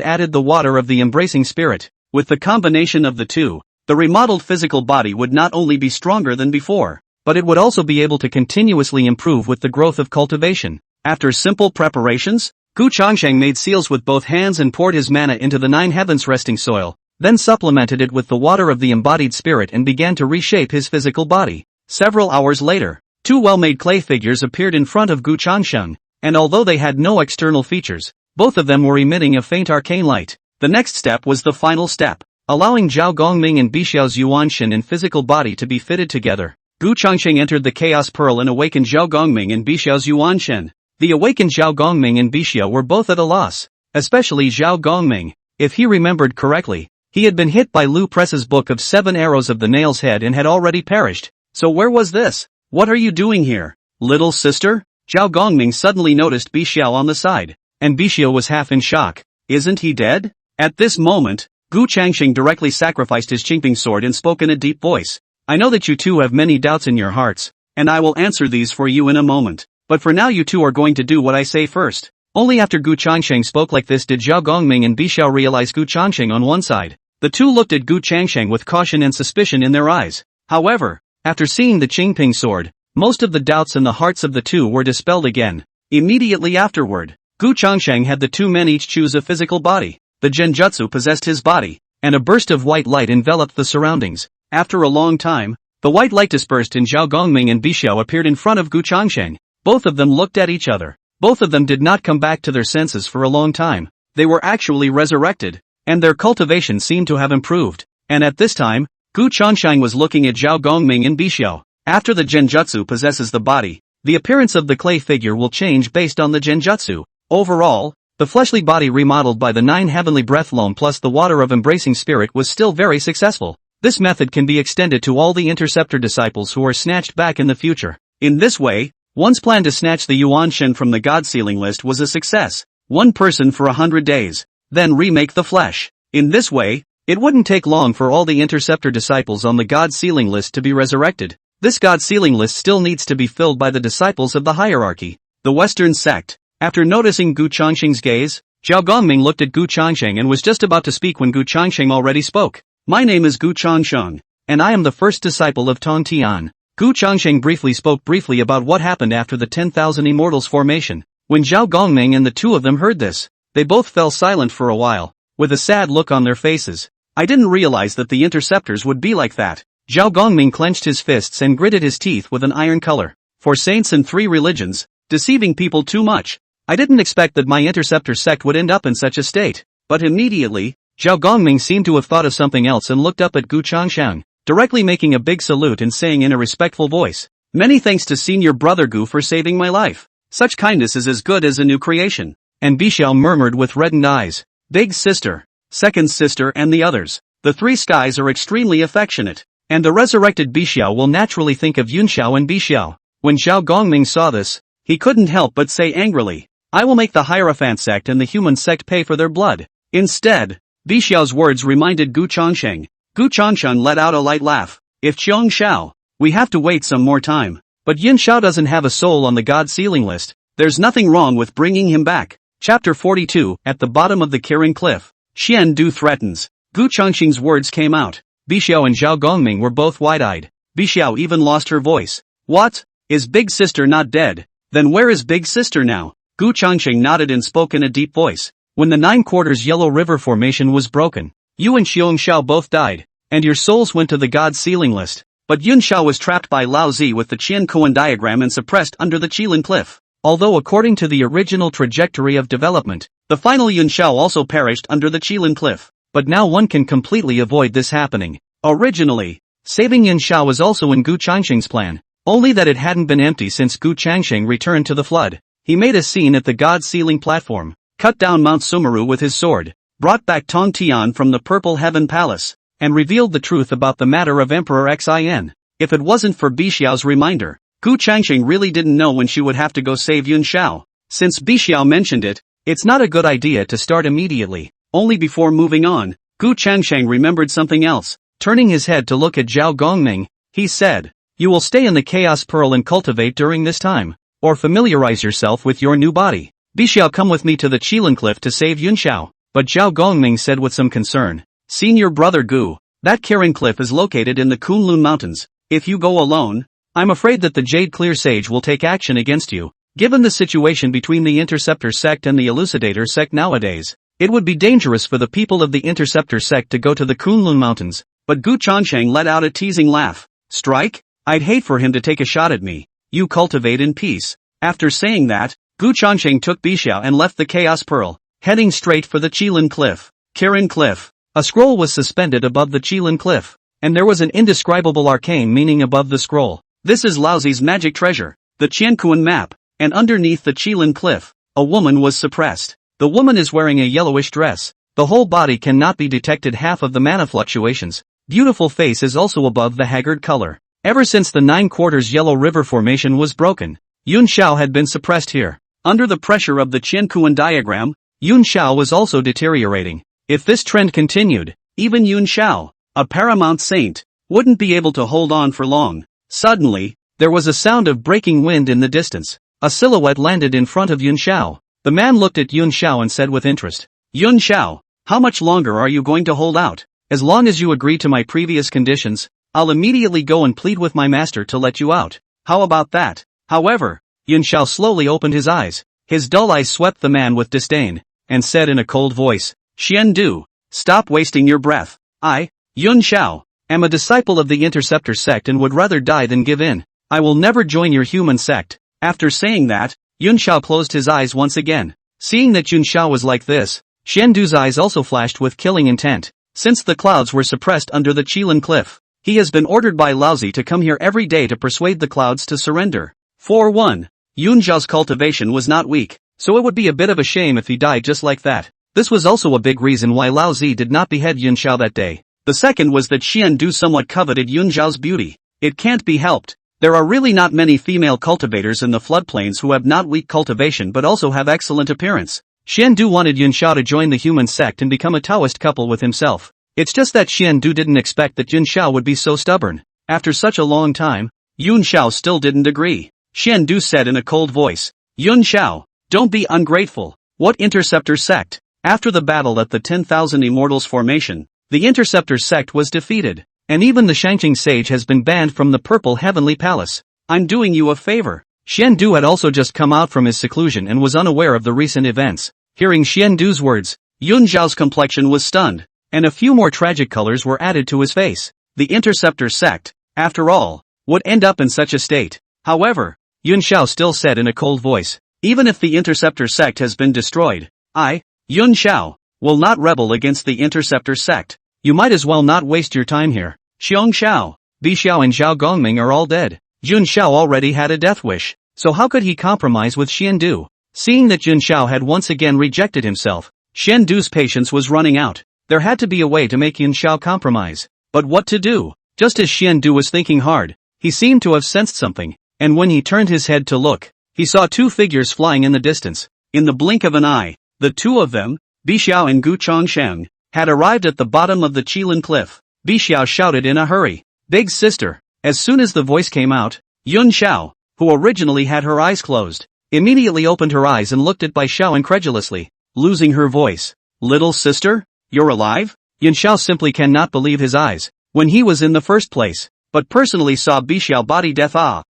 [SPEAKER 1] added the water of the embracing spirit. With the combination of the 2, the remodeled physical body would not only be stronger than before, but it would also be able to continuously improve with the growth of cultivation. After simple preparations, Gu Changsheng made seals with both hands and poured his mana into the 9 heavens resting soil, then supplemented it with the water of the embodied spirit and began to reshape his physical body. Several hours later, 2 well-made clay figures appeared in front of Gu Changsheng, and although they had no external features, both of them were emitting a faint arcane light. The next step was the final step, allowing Zhao Gongming and Bixiao's Yuanshan and physical body to be fitted together. Gu Changsheng entered the Chaos Pearl and awakened Zhao Gongming and Bixiao's Yuanshan. The awakened Zhao Gongming and Bixiao were both at a loss, especially Zhao Gongming. If he remembered correctly, he had been hit by Lu Press's book of 7 arrows of the nail's head and had already perished. So where was this? What are you doing here, little sister? Zhao Gongming suddenly noticed Bixiao on the side, and Bixiao was half in shock. Isn't he dead? At this moment, Gu Changsheng directly sacrificed his Qingping sword and spoke in a deep voice. I know that you 2 have many doubts in your hearts, and I will answer these for you in a moment. But for now you 2 are going to do what I say first. Only after Gu Changsheng spoke like this did Zhao Gongming and Bixiao realize Gu Changsheng on one side. The 2 looked at Gu Changsheng with caution and suspicion in their eyes. However, after seeing the Qingping sword, most of the doubts in the hearts of the 2 were dispelled again. Immediately afterward, Gu Changsheng had the 2 men each choose a physical body. The genjutsu possessed his body, and a burst of white light enveloped the surroundings. After a long time, the white light dispersed and Zhao Gongming and Bixiao appeared in front of Gu Changsheng. Both of them looked at each other. Both of them did not come back to their senses for a long time. They were actually resurrected, and their cultivation seemed to have improved. And at this time, Gu Changsheng was looking at Zhao Gongming and Bixiao. After the genjutsu possesses the body, the appearance of the clay figure will change based on the genjutsu. Overall, the fleshly body remodeled by the 9 heavenly breath loam plus the water of embracing spirit was still very successful. This method can be extended to all the Interceptor disciples who are snatched back in the future. In this way, one's plan to snatch the Yuanshan from the God Sealing list was a success. 1 person for 100 days, then remake the flesh. In this way, it wouldn't take long for all the Interceptor disciples on the God Sealing list to be resurrected. This God Sealing list still needs to be filled by the disciples of the hierarchy. The Western sect. After noticing Gu Changsheng's gaze, Zhao Gongming looked at Gu Changsheng and was just about to speak when Gu Changsheng already spoke. My name is Gu Changsheng, and I am the first disciple of Tong Tian. Gu Changsheng spoke briefly about what happened after the 10,000 Immortals formation. When Zhao Gongming and the 2 of them heard this, they both fell silent for a while, with a sad look on their faces. I didn't realize that the Interceptors would be like that. Zhao Gongming clenched his fists and gritted his teeth with an iron color. For saints and 3 religions, deceiving people too much. I didn't expect that my Interceptor sect would end up in such a state. But immediately, Zhao Gongming seemed to have thought of something else and looked up at Gu Changsheng, directly making a big salute and saying in a respectful voice, "Many thanks to senior brother Gu for saving my life. Such kindness is as good as a new creation." And Bixiao murmured with reddened eyes, "Big sister, second sister and the others, the 3 skies are extremely affectionate." And the resurrected Bixiao will naturally think of Yunxiao and Bixiao. When Zhao Gongming saw this, he couldn't help but say angrily, "I will make the Hierophant sect and the human sect pay for their blood." Instead, Bixiao's words reminded Gu Changsheng. Gu Changsheng let out a light laugh. "If Xiong Xiao, we have to wait some more time. But Yin Xiao doesn't have a soul on the god sealing list. There's nothing wrong with bringing him back. Chapter 42, at the bottom of the Kirin Cliff. Xian Du threatens. Gu Chongqing's words came out. Bixiao and Zhao Gongming were both wide-eyed. Bixiao even lost her voice. What? Is Big Sister not dead? Then where is Big Sister now? Gu Chongqing nodded and spoke in a deep voice. When the 9 quarters Yellow River Formation was broken, you and Xiong Xiao both died, and your souls went to the god sealing list. But Yun Xiao was trapped by Lao Zi with the Qian Kuan diagram and suppressed under the Qilin Cliff. Although according to the original trajectory of development, the final Yun Xiao also perished under the Qilin Cliff. But now one can completely avoid this happening. Originally, saving Yun Xiao was also in Gu Changxing's plan, only that it hadn't been empty since Gu Changxing returned to the flood. He made a scene at the god sealing platform, cut down Mount Sumeru with his sword, brought back Tong Tian from the Purple Heaven Palace, and revealed the truth about the matter of Emperor Xin. If it wasn't for Bixiao's reminder, Gu Changxing really didn't know when she would have to go save Yun Xiao. Since Bixiao mentioned it, it's not a good idea to start immediately. Only before moving on, Gu Changxing remembered something else. Turning his head to look at Zhao Gongming, he said, "You will stay in the Chaos Pearl and cultivate during this time, or familiarize yourself with your new body. Bixiao, come with me to the Qilin Cliff to save Yun Xiao." But Zhao Gongming said with some concern, "Senior brother Gu, that Kirin Cliff is located in the Kunlun Mountains. If you go alone, I'm afraid that the Jade Clear Sage will take action against you. Given the situation between the Interceptor sect and the Elucidator sect nowadays, it would be dangerous for the people of the Interceptor sect to go to the Kunlun Mountains." But Gu Changxing let out a teasing laugh. "Strike? I'd hate for him to take a shot at me. You cultivate in peace." After saying that, Gu Changxing took Bixiao and left the Chaos Pearl, heading straight for the Qilin Cliff. Kirin Cliff. A scroll was suspended above the Qilin Cliff, and there was an indescribable arcane meaning above the scroll. This is Lao Zi's magic treasure, the Qiankuan map, and underneath the Qilin Cliff, a woman was suppressed. The woman is wearing a yellowish dress. The whole body cannot be detected half of the mana fluctuations. Beautiful face is also above the haggard color. Ever since the 9 quarters Yellow River Formation was broken, Yun Xiao had been suppressed here. Under the pressure of the Qiankuan diagram, Yun Xiao was also deteriorating. If this trend continued, even Yun Xiao, a paramount saint, wouldn't be able to hold on for long. Suddenly, there was a sound of breaking wind in the distance. A silhouette landed in front of Yun Xiao. The man looked at Yun Xiao and said with interest, "Yun Xiao, how much longer are you going to hold out? As long as you agree to my previous conditions, I'll immediately go and plead with my master to let you out. How about that?" However, Yun Xiao slowly opened his eyes. His dull eyes swept the man with disdain, and said in a cold voice, "Xian Du, stop wasting your breath. I, Yun Xiao, am a disciple of the Interceptor sect and would rather die than give in. I will never join your human sect." After saying that, Yun Xiao closed his eyes once again. Seeing that Yun Xiao was like this, Xian Du's eyes also flashed with killing intent. Since the clouds were suppressed under the Qilin Cliff, he has been ordered by Lao Zi to come here every day to persuade the clouds to surrender. 4-1. Yun Xiao's cultivation was not weak, so it would be a bit of a shame if he died just like that. This was also a big reason why Lao Zi did not behead Yun Xiao that day. The second was that Xian Du somewhat coveted Yun Xiao's beauty. It can't be helped. There are really not many female cultivators in the floodplains who have not weak cultivation but also have excellent appearance. Xian Du wanted Yun Xiao to join the human sect and become a Taoist couple with himself. It's just that Xian Du didn't expect that Yun Xiao would be so stubborn. After such a long time, Yun Xiao still didn't agree. Xian Du said in a cold voice, "Yun Xiao, don't be ungrateful. What Interceptor sect?" After the battle at the 10,000 Immortals Formation, the Interceptor sect was defeated, and even the Shangqing sage has been banned from the Purple Heavenly Palace. "I'm doing you a favor." Xian Du had also just come out from his seclusion and was unaware of the recent events. Hearing Xian Du's words, Yun Xiao's complexion was stunned, and a few more tragic colors were added to his face. The Interceptor sect, after all, would end up in such a state. However, Yun Xiao still said in a cold voice, "Even if the Interceptor sect has been destroyed, I, Yun Xiao, will not rebel against the Interceptor sect. You might as well not waste your time here. Xiong Xiao, Bixiao and Zhao Gongming are all dead. Yun Xiao already had a death wish, so how could he compromise with Xian Du?" Seeing that Yun Xiao had once again rejected himself, Xian Du's patience was running out. There had to be a way to make Yun Xiao compromise. But what to do? Just as Xian Du was thinking hard, he seemed to have sensed something, and when he turned his head to look, he saw 2 figures flying in the distance. In the blink of an eye, the 2 of them, Bixiao and Gu Chongsheng, had arrived at the bottom of the Qilin Cliff. Bixiao shouted in a hurry, "Big sister!" As soon as the voice came out, Yun Xiao, who originally had her eyes closed, immediately opened her eyes and looked at Bai Xiao incredulously, losing her voice. Little sister? You're alive? Yun Xiao simply cannot believe his eyes. When he was in the first place, but personally saw Bi Xiao body death.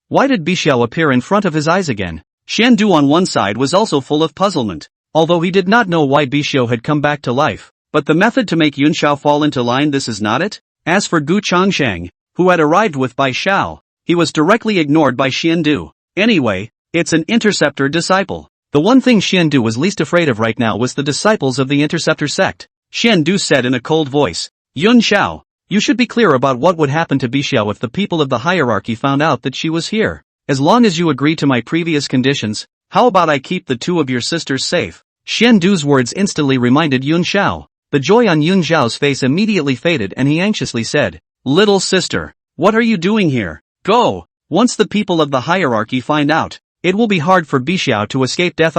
[SPEAKER 1] Why did Bi Xiao appear in front of his eyes again? Xian Du on one side was also full of puzzlement, although he did not know why Bi Xiao had come back to life. But the method to make Yun Xiao fall into line, this is not it? As for Gu Changsheng, who had arrived with Bai Xiao, he was directly ignored by Xian Du. Anyway, it's an interceptor disciple. The one thing Xian Du was least afraid of right now was the disciples of the interceptor sect. Xian Du said in a cold voice, Yun Xiao, you should be clear about what would happen to Bi Xiao if the people of the hierarchy found out that she was here. As long as you agree to my previous conditions, how about I keep the two of your sisters safe? Xian Du's words instantly reminded Yun Xiao. The joy on Yun Xiao's face immediately faded and he anxiously said, Little sister, what are you doing here? Go! Once the people of the hierarchy find out, it will be hard for Bi Xiao to escape death.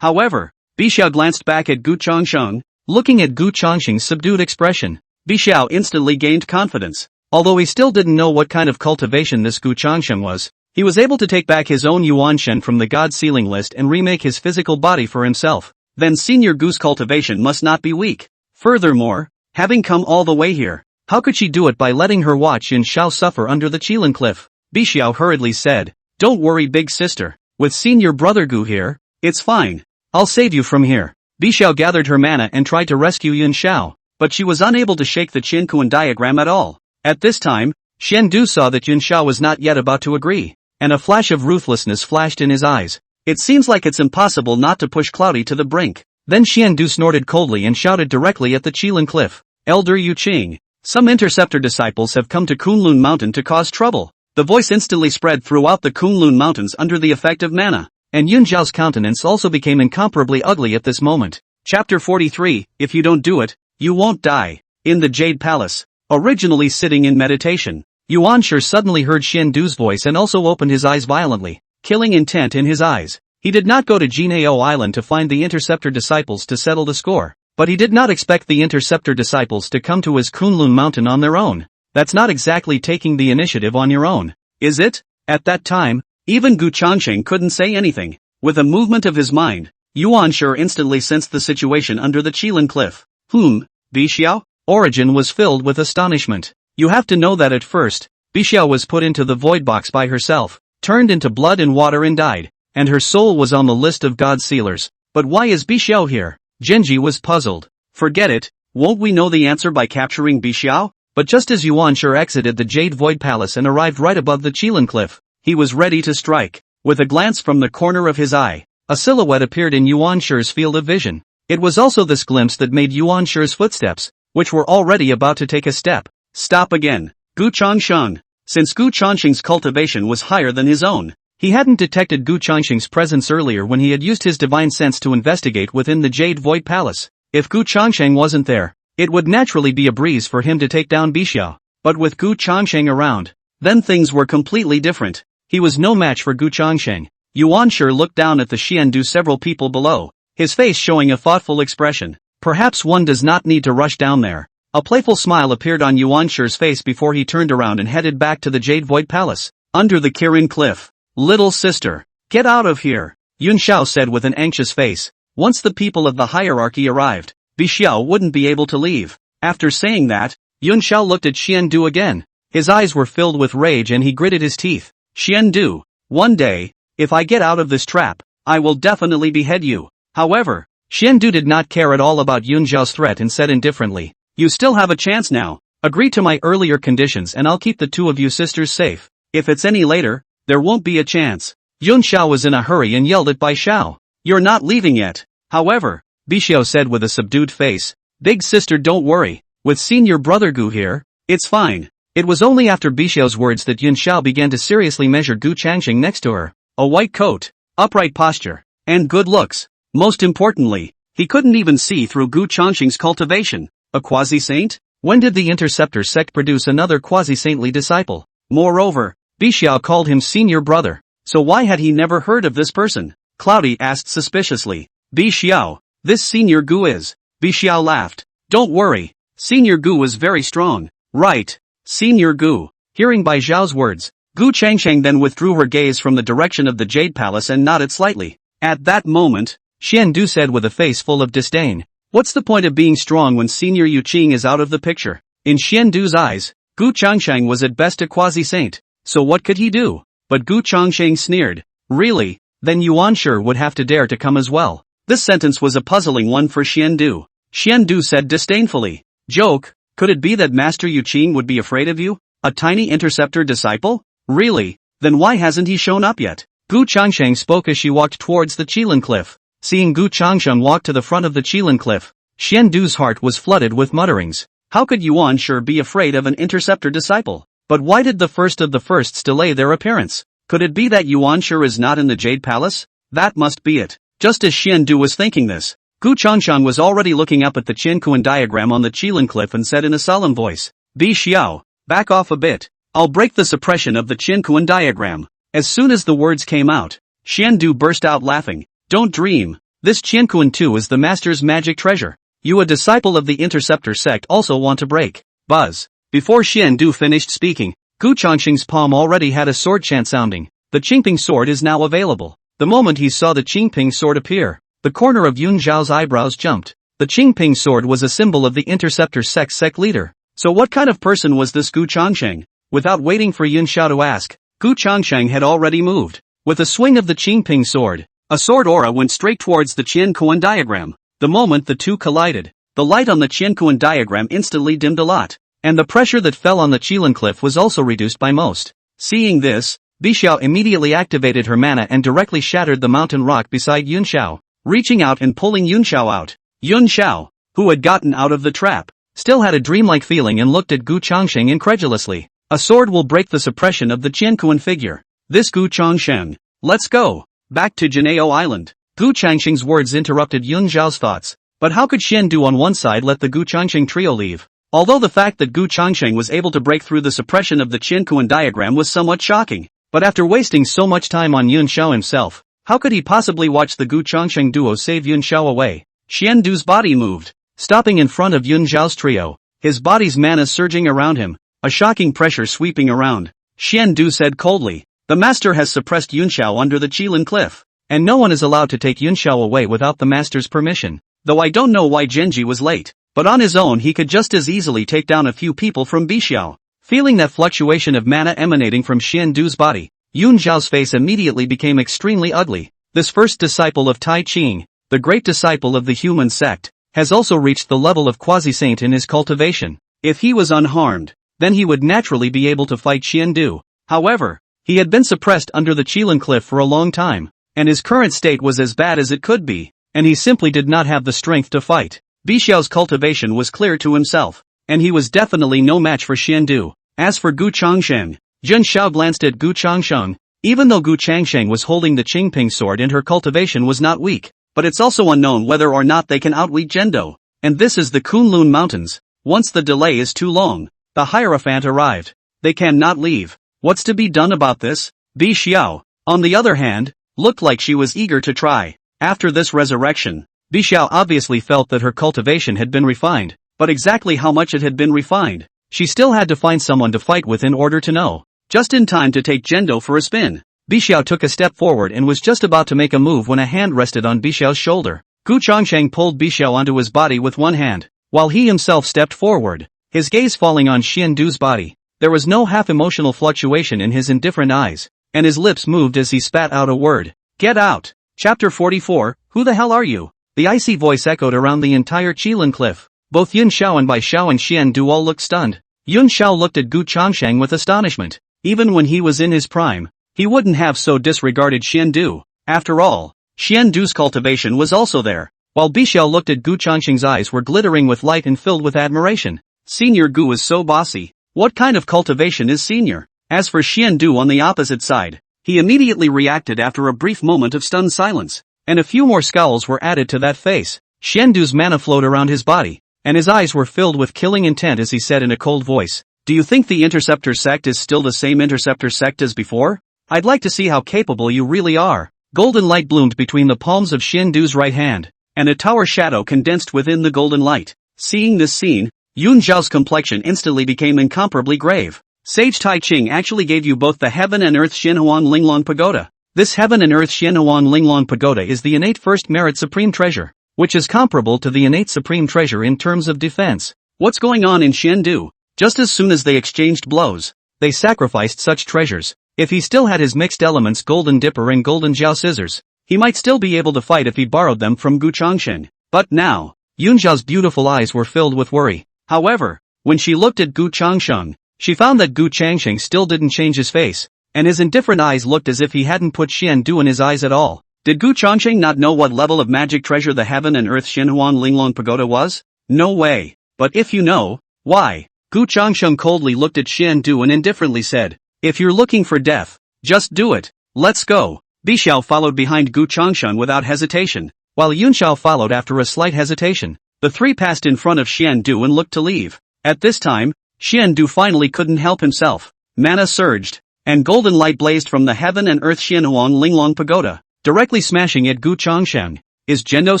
[SPEAKER 1] However, Bi Xiao glanced back at Gu Changsheng, looking at Gu Changsheng's subdued expression. Bi Xiao instantly gained confidence. Although he still didn't know what kind of cultivation this Gu Changsheng was, he was able to take back his own Yuan Shen from the God Sealing list and remake his physical body for himself. Then Senior Gu's cultivation must not be weak. Furthermore, having come all the way here, how could she do it by letting her watch Yun Xiao suffer under the Qilin cliff? Bi Xiao hurriedly said, Don't worry big sister, with Senior Brother Gu here, it's fine. I'll save you from here. Bi Xiao gathered her mana and tried to rescue Yun Xiao, but she was unable to shake the Qin Kuan diagram at all. At this time, Xian Du saw that Yun Xiao was not yet about to agree, and a flash of ruthlessness flashed in his eyes. It seems like it's impossible not to push Cloudy to the brink. Then Xian Du snorted coldly and shouted directly at the Qilin cliff, Elder Yu Qing, some interceptor disciples have come to Kunlun Mountain to cause trouble. The voice instantly spread throughout the Kunlun Mountains under the effect of mana, and Yun Xiao's countenance also became incomparably ugly at this moment. Chapter 43, If you don't do it, you won't die. In the Jade Palace, originally sitting in meditation, Yuan Shi suddenly heard Xian Du's voice and also opened his eyes violently, killing intent in his eyes. He did not go to Jinao Island to find the interceptor disciples to settle the score, but he did not expect the interceptor disciples to come to his Kunlun Mountain on their own. That's not exactly taking the initiative on your own, is it? At that time, even Gu Changsheng couldn't say anything. With a movement of his mind, Yuan Shi instantly sensed the situation under the Qilin cliff. Bi Xiao? Origin was filled with astonishment. You have to know that at first, Bi Xiao was put into the void box by herself, turned into blood and water and died, and her soul was on the list of God Sealers. But why is Bi Xiao here? Genji was puzzled. Forget it, won't we know the answer by capturing Bi Xiao? But just as Yuan Shi exited the Jade Void Palace and arrived right above the Qilin cliff, he was ready to strike. With a glance from the corner of his eye, a silhouette appeared in Yuan Shi's field of vision. It was also this glimpse that made Yuan Shi's footsteps, which were already about to take a step, stop again. Gu Changsheng. Since Gu Changsheng's cultivation was higher than his own, he hadn't detected Gu Changsheng's presence earlier when he had used his divine sense to investigate within the Jade Void Palace. If Gu Changsheng wasn't there, it would naturally be a breeze for him to take down Bi Xiao. But with Gu Changsheng around, then things were completely different. He was no match for Gu Changsheng. Yuan Shi looked down at the Xian Du several people below, his face showing a thoughtful expression. Perhaps one does not need to rush down there. A playful smile appeared on Yuan Shi's face before he turned around and headed back to the Jade Void Palace, under the Kirin Cliff. Little sister, get out of here, Yun Xiao said with an anxious face. Once the people of the hierarchy arrived, Bi Xiao wouldn't be able to leave. After saying that, Yun Xiao looked at Xian Du again. His eyes were filled with rage and he gritted his teeth. Xian Du, one day, if I get out of this trap, I will definitely behead you. However, Xian Du did not care at all about Yun Xiao's threat and said indifferently, You still have a chance now. Agree to my earlier conditions and I'll keep the two of you sisters safe. If it's any later, there won't be a chance. Yun Xiao was in a hurry and yelled at Bai Xiao. You're not leaving yet. However, Bi Xiao said with a subdued face, Big sister, don't worry. With Senior Brother Gu here, it's fine. It was only after Bi Xiao's words that Yun Xiao began to seriously measure Gu Changsheng next to her. A white coat, upright posture, and good looks. Most importantly, he couldn't even see through Gu Changsheng's cultivation. A quasi-saint? When did the Interceptor sect produce another quasi-saintly disciple? Moreover, Bi Xiao called him senior brother. So why had he never heard of this person? Cloudy asked suspiciously. Bi Xiao, this Senior Gu is. Bi Xiao laughed. Don't worry. Senior Gu is very strong. Right. Senior Gu. Hearing Bai Xiao's words, Gu Changsheng then withdrew her gaze from the direction of the Jade Palace and nodded slightly. At that moment, Xiandu said with a face full of disdain, "What's the point of being strong when Senior Yu Qing is out of the picture?" In Xiandu's eyes, Gu Changsheng was at best a quasi-saint, so what could he do? But Gu Changsheng sneered. Really? Then Yuan sure would have to dare to come as well. This sentence was a puzzling one for Xiandu. Xiandu said disdainfully, "Joke, could it be that Master Yu Qing would be afraid of you? A tiny interceptor disciple? Really? Then why hasn't he shown up yet?" Gu Changsheng spoke as she walked towards the Qilin Cliff. Seeing Gu Changsheng walk to the front of the Qilin Cliff, Xiandu's heart was flooded with mutterings. How could Yuan sure be afraid of an interceptor disciple? But why did the first of the firsts delay their appearance? Could it be that Yuan sure is not in the Jade Palace? That must be it. Just as Xiandu was thinking this, Gu Changshan was already looking up at the Qianquan diagram on the Qilin Cliff and said in a solemn voice, "Bi Xiao, back off a bit. I'll break the suppression of the Qianquan diagram." As soon as the words came out, Xiandu burst out laughing. "Don't dream. This Qianquan too is the master's magic treasure. You, a disciple of the Interceptor sect, also want to break." Buzz. Before Xiandu finished speaking, Gu Changxing's palm already had a sword chant sounding. The Qingping sword is now available. The moment he saw the Qingping sword appear, the corner of Yun Zhao's eyebrows jumped. The Qingping sword was a symbol of the Interceptor sect leader. So what kind of person was this Gu Changsheng? Without waiting for Yun Zhao to ask, Gu Changsheng had already moved. With a swing of the Qingping sword, a sword aura went straight towards the Qianquan diagram. The moment the two collided, the light on the Qianquan diagram instantly dimmed a lot, and the pressure that fell on the Qilin Cliff was also reduced by most. Seeing this, Bixiao immediately activated her mana and directly shattered the mountain rock beside Yun Zhao, reaching out and pulling Yun Zhao out. Yun Zhao, who had gotten out of the trap, still had a dreamlike feeling and looked at Gu Changsheng incredulously. A sword will break the suppression of the Qianquan figure. This Gu Changsheng. Let's go. Back to Juejiao Island. Gu Changsheng's words interrupted Yun Zhao's thoughts. But how could Xiandu on one side let the Gu Changsheng trio leave? Although the fact that Gu Changsheng was able to break through the suppression of the Qianquan diagram was somewhat shocking. But after wasting so much time on Yun Zhao himself, how could he possibly watch the Gu Changsheng duo save Yun Zhao away? Xiandu's body moved, stopping in front of Yun Zhao's trio, his body's mana surging around him, a shocking pressure sweeping around. Xiandu said coldly, "The master has suppressed Yun Zhao under the Qilin Cliff, and no one is allowed to take Yun Zhao away without the master's permission. Though I don't know why Genji was late, but on his own he could just as easily take down a few people from Bixiao." Feeling that fluctuation of mana emanating from Xiandu's body, Yun Zhao's face immediately became extremely ugly. This first disciple of Tai Ching, the great disciple of the human sect, has also reached the level of quasi-saint in his cultivation. If he was unharmed, then he would naturally be able to fight Xiandu. However, he had been suppressed under the Qilin Cliff for a long time, and his current state was as bad as it could be, and he simply did not have the strength to fight. Bixiao's cultivation was clear to himself, and he was definitely no match for Xiandu. As for Gu Changsheng, Jun Xiao glanced at Gu Changsheng. Even though Gu Changsheng was holding the Qingping sword and her cultivation was not weak, but it's also unknown whether or not they can outweak Zhendo. And this is the Kunlun Mountains. Once the delay is too long, the Hierophant arrived. They cannot leave. What's to be done about this? Bi Xiao, on the other hand, looked like she was eager to try. After this resurrection, Bi Xiao obviously felt that her cultivation had been refined, but exactly how much it had been refined, she still had to find someone to fight with in order to know. Just in time to take Zhendo for a spin, Bi Xiao took a step forward and was just about to make a move when a hand rested on Bi Xiao's shoulder. Gu Changsheng pulled Bi Xiao onto his body with one hand, while he himself stepped forward, his gaze falling on Xiandu's body. There was no half-emotional fluctuation in his indifferent eyes, and his lips moved as he spat out a word. "Get out!" Chapter 44, Who the hell are you? The icy voice echoed around the entire Qilin Cliff. Both Yun Xiao and Bai Xiao and Xiandu all looked stunned. Yun Xiao looked at Gu Changsheng with astonishment. Even when he was in his prime, he wouldn't have so disregarded Xiandu. After all, Xiandu's cultivation was also there. While Bixiao looked at Gu Changsheng's eyes were glittering with light and filled with admiration. Senior Gu is so bossy. What kind of cultivation is senior? As for Xiandu on the opposite side, he immediately reacted after a brief moment of stunned silence, and a few more scowls were added to that face. Xiandu's mana flowed around his body, and his eyes were filled with killing intent as he said in a cold voice, "Do you think the Interceptor sect is still the same Interceptor sect as before? I'd like to see how capable you really are." Golden light bloomed between the palms of Xiandu's right hand, and a tower shadow condensed within the golden light. Seeing this scene, Yun Zhao's complexion instantly became incomparably grave. Sage Tai Ching actually gave you both the Heaven and Earth Xinhuan Linglong Pagoda. This Heaven and Earth Xinhuan Linglong Pagoda is the innate first merit supreme treasure, which is comparable to the innate supreme treasure in terms of defense. What's going on in Xiandu? Just as soon as they exchanged blows, they sacrificed such treasures. If he still had his mixed elements Golden Dipper and Golden Jiao Scissors, he might still be able to fight if he borrowed them from Gu Changsheng. But now, Yunxiao's beautiful eyes were filled with worry. However, when she looked at Gu Changsheng, she found that Gu Changsheng still didn't change his face, and his indifferent eyes looked as if he hadn't put Xiandu in his eyes at all. Did Gu Changsheng not know what level of magic treasure the Heaven and Earth Xinhuan Linglong Pagoda was? No way. But if you know, why? Gu Changsheng coldly looked at Xiandu and indifferently said, if you're looking for death, just do it. Let's go. Bixiao followed behind Gu Changsheng without hesitation, while Yunxiao followed after a slight hesitation. The three passed in front of Xiandu and looked to leave. At this time, Xiandu finally couldn't help himself. Mana surged, and golden light blazed from the Heaven and Earth Xinhuan Linglong Pagoda, directly smashing at Gu Changsheng. Is Zhendo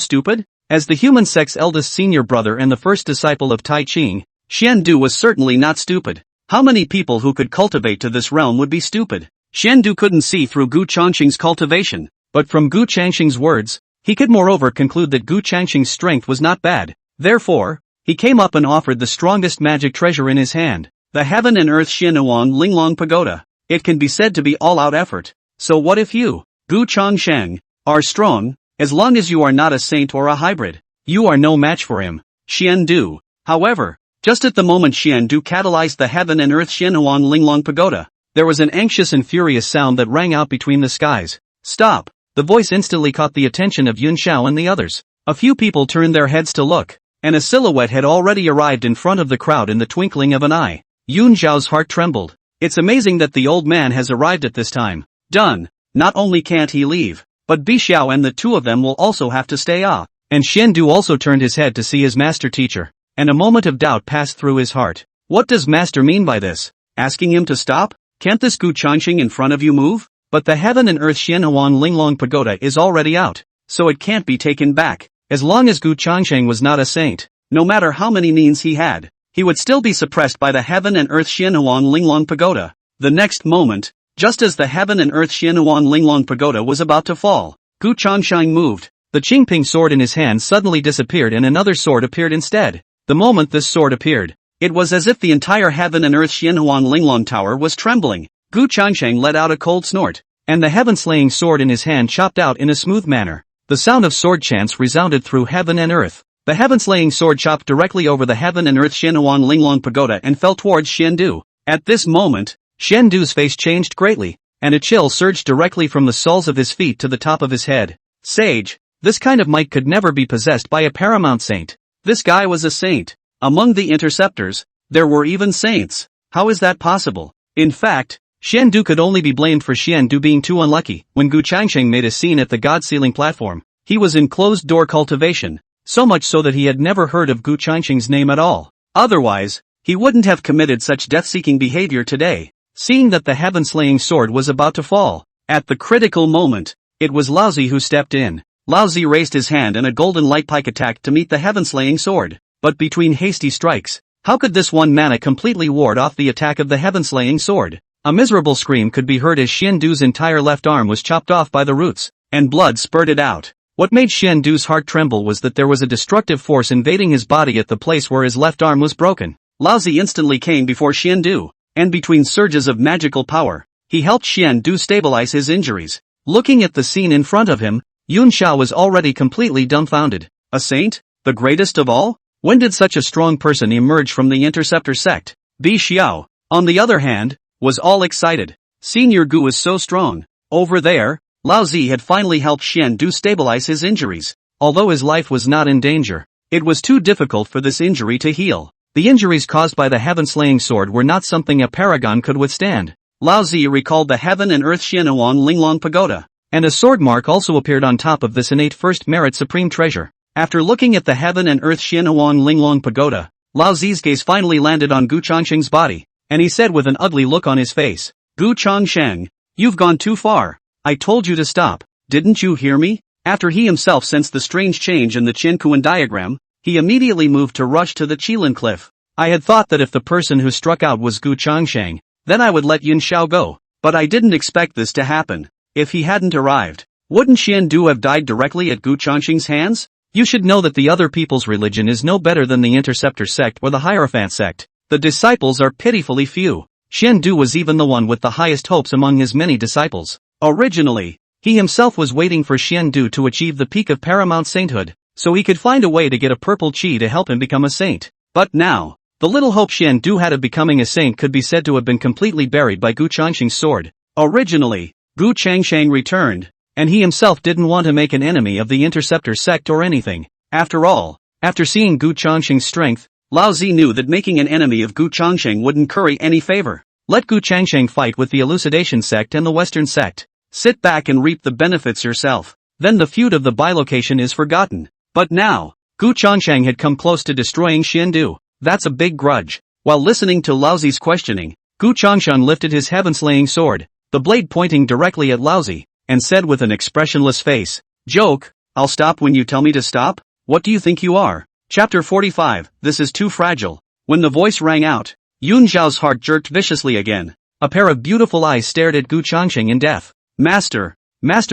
[SPEAKER 1] stupid? As the human sect's eldest senior brother and the first disciple of Tai Ching, Xiandu was certainly not stupid. How many people who could cultivate to this realm would be stupid? Xiandu couldn't see through Gu Changsheng's cultivation, but from Gu Changsheng's words, he could moreover conclude that Gu Changsheng's strength was not bad. Therefore, he came up and offered the strongest magic treasure in his hand, the Heaven and Earth Xinhuan Linglong Pagoda. It can be said to be all-out effort. So what if you, Gu Changsheng, are strong? As long as you are not a saint or a hybrid, you are no match for him. Xiandu. However, just at the moment Xiandu catalyzed the Heaven and Earth Xinhuan Linglong Pagoda, there was an anxious and furious sound that rang out between the skies. Stop! The voice instantly caught the attention of Yunxiao and the others. A few people turned their heads to look, and a silhouette had already arrived in front of the crowd in the twinkling of an eye. Yunxiao's heart trembled. It's amazing that the old man has arrived at this time. Done. Not only can't he leave, but Bixiao and the two of them will also have to stay off. And Xiandu also turned his head to see his master teacher, and a moment of doubt passed through his heart. What does master mean by this? Asking him to stop? Can't this Gu Changsheng in front of you move? But the Heaven and Earth Xinhuan Linglong Pagoda is already out, so it can't be taken back. As long as Gu Changsheng was not a saint, no matter how many means he had, he would still be suppressed by the Heaven and Earth Xinhuan Linglong Pagoda. The next moment, just as the Heaven and Earth Xinhuan Linglong Pagoda was about to fall, Gu Changsheng moved. The Qingping sword in his hand suddenly disappeared and another sword appeared instead. The moment this sword appeared, it was as if the entire Heaven and Earth Xinhuan Linglong Tower was trembling. Gu Changsheng let out a cold snort, and the heaven-slaying sword in his hand chopped out in a smooth manner. The sound of sword chants resounded through heaven and earth. The heaven-slaying sword chopped directly over the Heaven and Earth Xinhuan Linglong Pagoda and fell towards Xiandu. At this moment, Xiandu's face changed greatly, and a chill surged directly from the soles of his feet to the top of his head. Sage, this kind of might could never be possessed by a paramount saint. This guy was a saint. Among the interceptors, there were even saints. How is that possible? In fact, Xiandu could only be blamed for Xiandu being too unlucky. When Gu Changsheng made a scene at the God-Sealing platform, he was in closed-door cultivation, so much so that he had never heard of Gu Changsheng's name at all. Otherwise, he wouldn't have committed such death-seeking behavior today. Seeing that the heaven-slaying sword was about to fall, at the critical moment, it was Laozi who stepped in. Laozi raised his hand and a golden light pike attacked to meet the heaven-slaying sword. But between hasty strikes, how could this one mana completely ward off the attack of the heaven-slaying sword? A miserable scream could be heard as Xiandu's entire left arm was chopped off by the roots, and blood spurted out. What made Xiandu's heart tremble was that there was a destructive force invading his body at the place where his left arm was broken. Laozi instantly came before Xiandu, and between surges of magical power, he helped Xiandu stabilize his injuries. Looking at the scene in front of him, Yunxiao was already completely dumbfounded. A saint? The greatest of all? When did such a strong person emerge from the interceptor sect? Bixiao, on the other hand, was all excited. Senior Gu is so strong. Over there, Laozi had finally helped Xiandu stabilize his injuries. Although his life was not in danger, it was too difficult for this injury to heal. The injuries caused by the heaven-slaying sword were not something a paragon could withstand. Laozi recalled the Heaven and Earth Xinhuan Linglong Pagoda, and a sword mark also appeared on top of this innate first merit supreme treasure. After looking at the Heaven and Earth Xinhuan Linglong Pagoda, Laozi's gaze finally landed on Gu Changsheng's body, and he said with an ugly look on his face, Gu Changsheng, you've gone too far. I told you to stop, didn't you hear me? After he himself sensed the strange change in the Qiankuan diagram, he immediately moved to rush to the Qilin cliff. I had thought that if the person who struck out was Gu Changsheng, then I would let Juejiao go. But I didn't expect this to happen. If he hadn't arrived, wouldn't Xiandu have died directly at Gu Changxing's hands? You should know that the other people's religion is no better than the Interceptor sect or the Hierophant sect. The disciples are pitifully few. Xiandu was even the one with the highest hopes among his many disciples. Originally, he himself was waiting for Xiandu to achieve the peak of paramount sainthood, so he could find a way to get a purple chi to help him become a saint. But now, the little hope Xiandu had of becoming a saint could be said to have been completely buried by Gu Changxing's sword. Originally, Gu Changxing returned, and he himself didn't want to make an enemy of the Interceptor sect or anything. After all, after seeing Gu Changxing's strength, Lao Zi knew that making an enemy of Gu Changxing wouldn't curry any favor. Let Gu Changxing fight with the Elucidation sect and the Western sect. Sit back and reap the benefits yourself. Then the feud of the bilocation is forgotten. But now, Gu Changxing had come close to destroying Xiandu. That's a big grudge. While listening to Lao Zi's questioning, Gu Changxing lifted his heaven-slaying sword, the blade pointing directly at Lao Zi, and said with an expressionless face, "Joke, I'll stop when you tell me to stop? What do you think you are?" Chapter 45, This is too fragile. When the voice rang out, Juejiao's heart jerked viciously again. A pair of beautiful eyes stared at Gu Changxing in death. Master,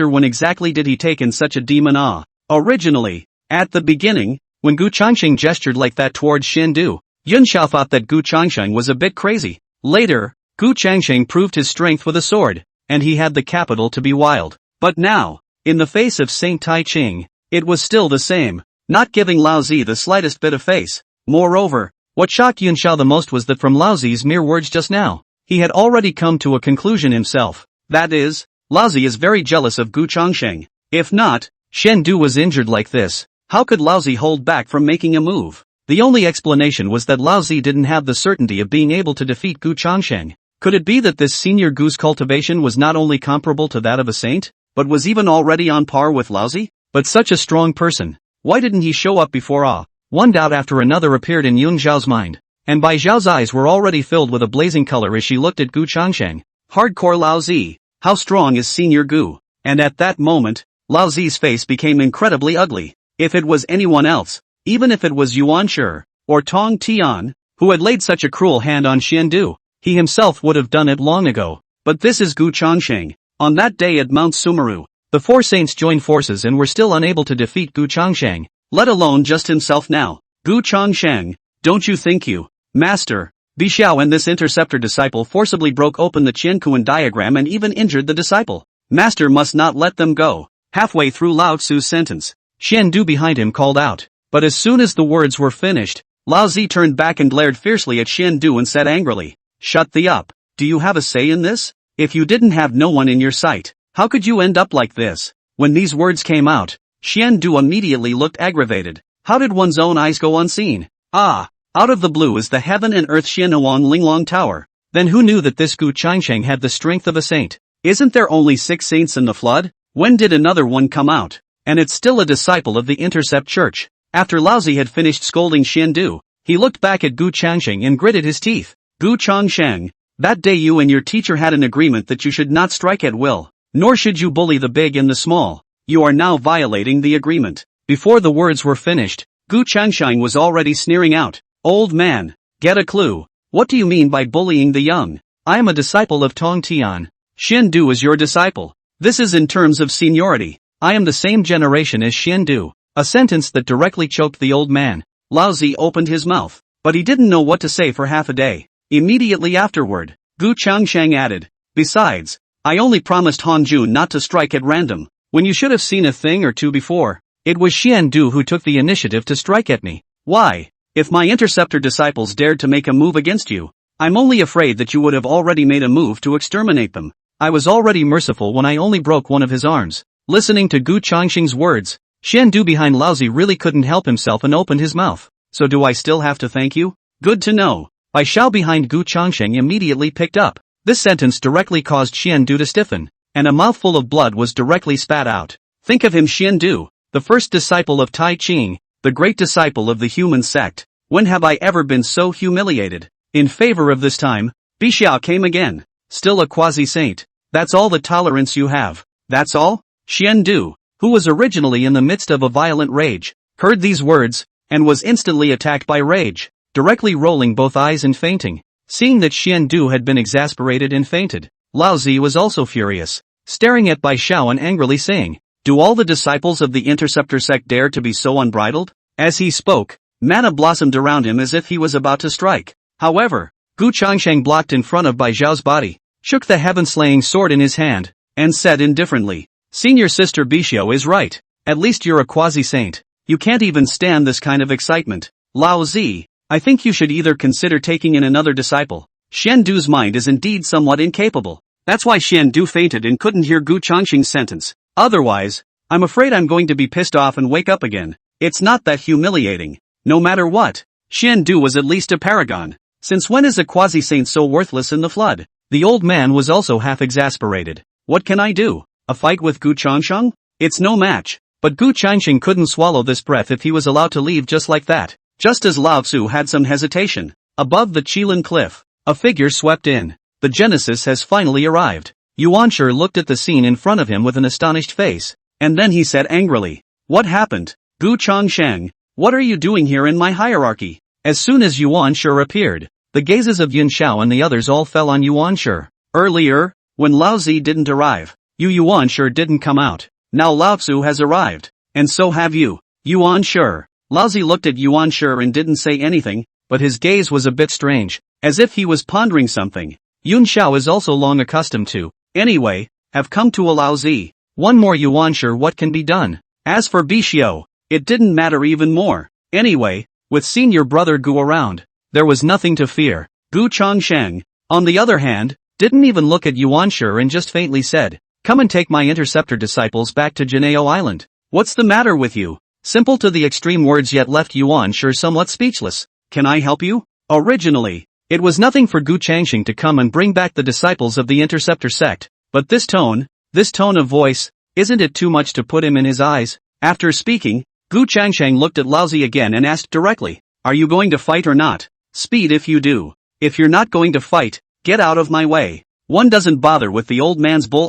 [SPEAKER 1] when exactly did he take in such a demon awe? Originally, at the beginning, when Gu Changxing gestured like that towards Xiandu, Juejiao thought that Gu Changxing was a bit crazy. Later, Gu Changxing proved his strength with a sword, and he had the capital to be wild. But now, in the face of Saint Tai Ching, it was still the same, not giving Lao Zi the slightest bit of face. Moreover, what shocked Juejiao the most was that from Lao Zi's mere words just now, he had already come to a conclusion himself. That is, Lao Zi is very jealous of Gu Changxing. If not, Xiandu was injured like this, how could Lao Zi hold back from making a move? The only explanation was that Lao Zi didn't have the certainty of being able to defeat Gu Changxing. Could it be that this senior Gu's cultivation was not only comparable to that of a saint, but was even already on par with Lao Zi? But such a strong person, why didn't he show up before? One doubt after another appeared in Juejiao's mind, and Bai Zhao's eyes were already filled with a blazing color as she looked at Gu Changxing. Hardcore Lao Zi, how strong is senior Gu? And at that moment, Lao Zi's face became incredibly ugly. If it was anyone else, even if it was Yuan Shi, or Tong Tian, who had laid such a cruel hand on Xiandu, he himself would have done it long ago. But this is Gu Changxing. On that day at Mount Sumeru, the four saints joined forces and were still unable to defeat Gu Changxing, let alone just himself now. Gu Changxing, don't you think you, Master, Bixiao and this interceptor disciple forcibly broke open the Qiankuan diagram and even injured the disciple. Master must not let them go. Halfway through Lao Tzu's sentence, Xiandu behind him called out. But as soon as the words were finished, Lao Zi turned back and glared fiercely at Xiandu and said angrily, "Shut the up. Do you have a say in this? If you didn't have no one in your sight, how could you end up like this?" When these words came out, Xiandu immediately looked aggravated. How did one's own eyes go unseen? Out of the blue is the heaven and earth Xianhuang Linglong Tower. Then who knew that this Gu Changxing had the strength of a saint? Isn't there only 6 saints in the flood? When did another one come out? And it's still a disciple of the Intercept Church. After Lao Zi had finished scolding Xiandu, he looked back at Gu Changxing and gritted his teeth. Gu Changxing, that day you and your teacher had an agreement that you should not strike at will, nor should you bully the big and the small. You are now violating the agreement. Before the words were finished, Gu Changxing was already sneering out. Old man, get a clue. What do you mean by bullying the young? I am a disciple of Tong Tian. Xiandu is your disciple. This is in terms of seniority. I am the same generation as Xiandu. A sentence that directly choked the old man. Lao Zi opened his mouth, but he didn't know what to say for half a day. Immediately afterward, Gu Changxing added, "Besides, I only promised Han Jun not to strike at random, when you should have seen a thing or two before. It was Xiandu who took the initiative to strike at me. Why? If my interceptor disciples dared to make a move against you, I'm only afraid that you would have already made a move to exterminate them. I was already merciful when I only broke one of his arms." Listening to Gu Changxing's words, Xiandu behind Lao Zi really couldn't help himself and opened his mouth. "So do I still have to thank you? Good to know." Bai Xiao behind Gu Changxing immediately picked up. This sentence directly caused Xiandu to stiffen, and a mouthful of blood was directly spat out. Think of him, Xiandu, the first disciple of Tai Ching, the great disciple of the human sect. When have I ever been so humiliated? In favor of this time, Bixiao came again. Still a quasi-saint. That's all the tolerance you have. That's all? Xiandu, who was originally in the midst of a violent rage, heard these words, and was instantly attacked by rage, directly rolling both eyes and fainting. Seeing that Xian Du had been exasperated and fainted, Lao Zi was also furious, staring at Bai Xiao and angrily saying, "Do all the disciples of the Interceptor sect dare to be so unbridled?" As he spoke, mana blossomed around him as if he was about to strike. However, Gu Changsheng blocked in front of Bai Xiao's body, shook the heaven-slaying sword in his hand, and said indifferently, "Senior sister Bixiao is right. At least you're a quasi-saint. You can't even stand this kind of excitement. Lao Zi, I think you should either consider taking in another disciple. Xian Du's mind is indeed somewhat incapable. That's why Xian Du fainted and couldn't hear Gu Changxing's sentence. Otherwise, I'm afraid I'm going to be pissed off and wake up again. It's not that humiliating. No matter what, Xian Du was at least a paragon. Since when is a quasi-saint so worthless in the flood?" The old man was also half exasperated. "What can I do? A fight with Gu Changsheng? It's no match." But Gu Changsheng couldn't swallow this breath if he was allowed to leave just like that. Just as Lao Tzu had some hesitation, above the Qilin cliff, a figure swept in. The Genesis has finally arrived. Yuan Shi looked at the scene in front of him with an astonished face, and then he said angrily, "What happened? Gu Changsheng, what are you doing here in my hierarchy?" As soon as Yuan Shi appeared, the gazes of Yun Xiao and the others all fell on Yuan Shi. Earlier, when Lao Zi didn't arrive, Yuan Shi didn't come out. Now Lao Tzu has arrived, and so have you, Yuan Shi. Lao Zi looked at Yuan Shi and didn't say anything, but his gaze was a bit strange, as if he was pondering something. Yun Xiao is also long accustomed to, anyway, have come to allow Zi. One more Yuan Shi, what can be done? As for Bixiao, it didn't matter even more. Anyway, with senior brother Gu around, there was nothing to fear. Gu Changsheng, on the other hand, didn't even look at Yuan Shi and just faintly said, "Come and take my interceptor disciples back to Juejiao Island." "What's the matter with you?" Simple to the extreme words yet left Yuan Shi somewhat speechless. "Can I help you?" Originally, it was nothing for Gu Changsheng to come and bring back the disciples of the interceptor sect, but this tone of voice, isn't it too much to put him in his eyes? After speaking, Gu Changsheng looked at Lao Zi again and asked directly, "Are you going to fight or not? Speed if you do. If you're not going to fight, get out of my way." One doesn't bother with the old man's bull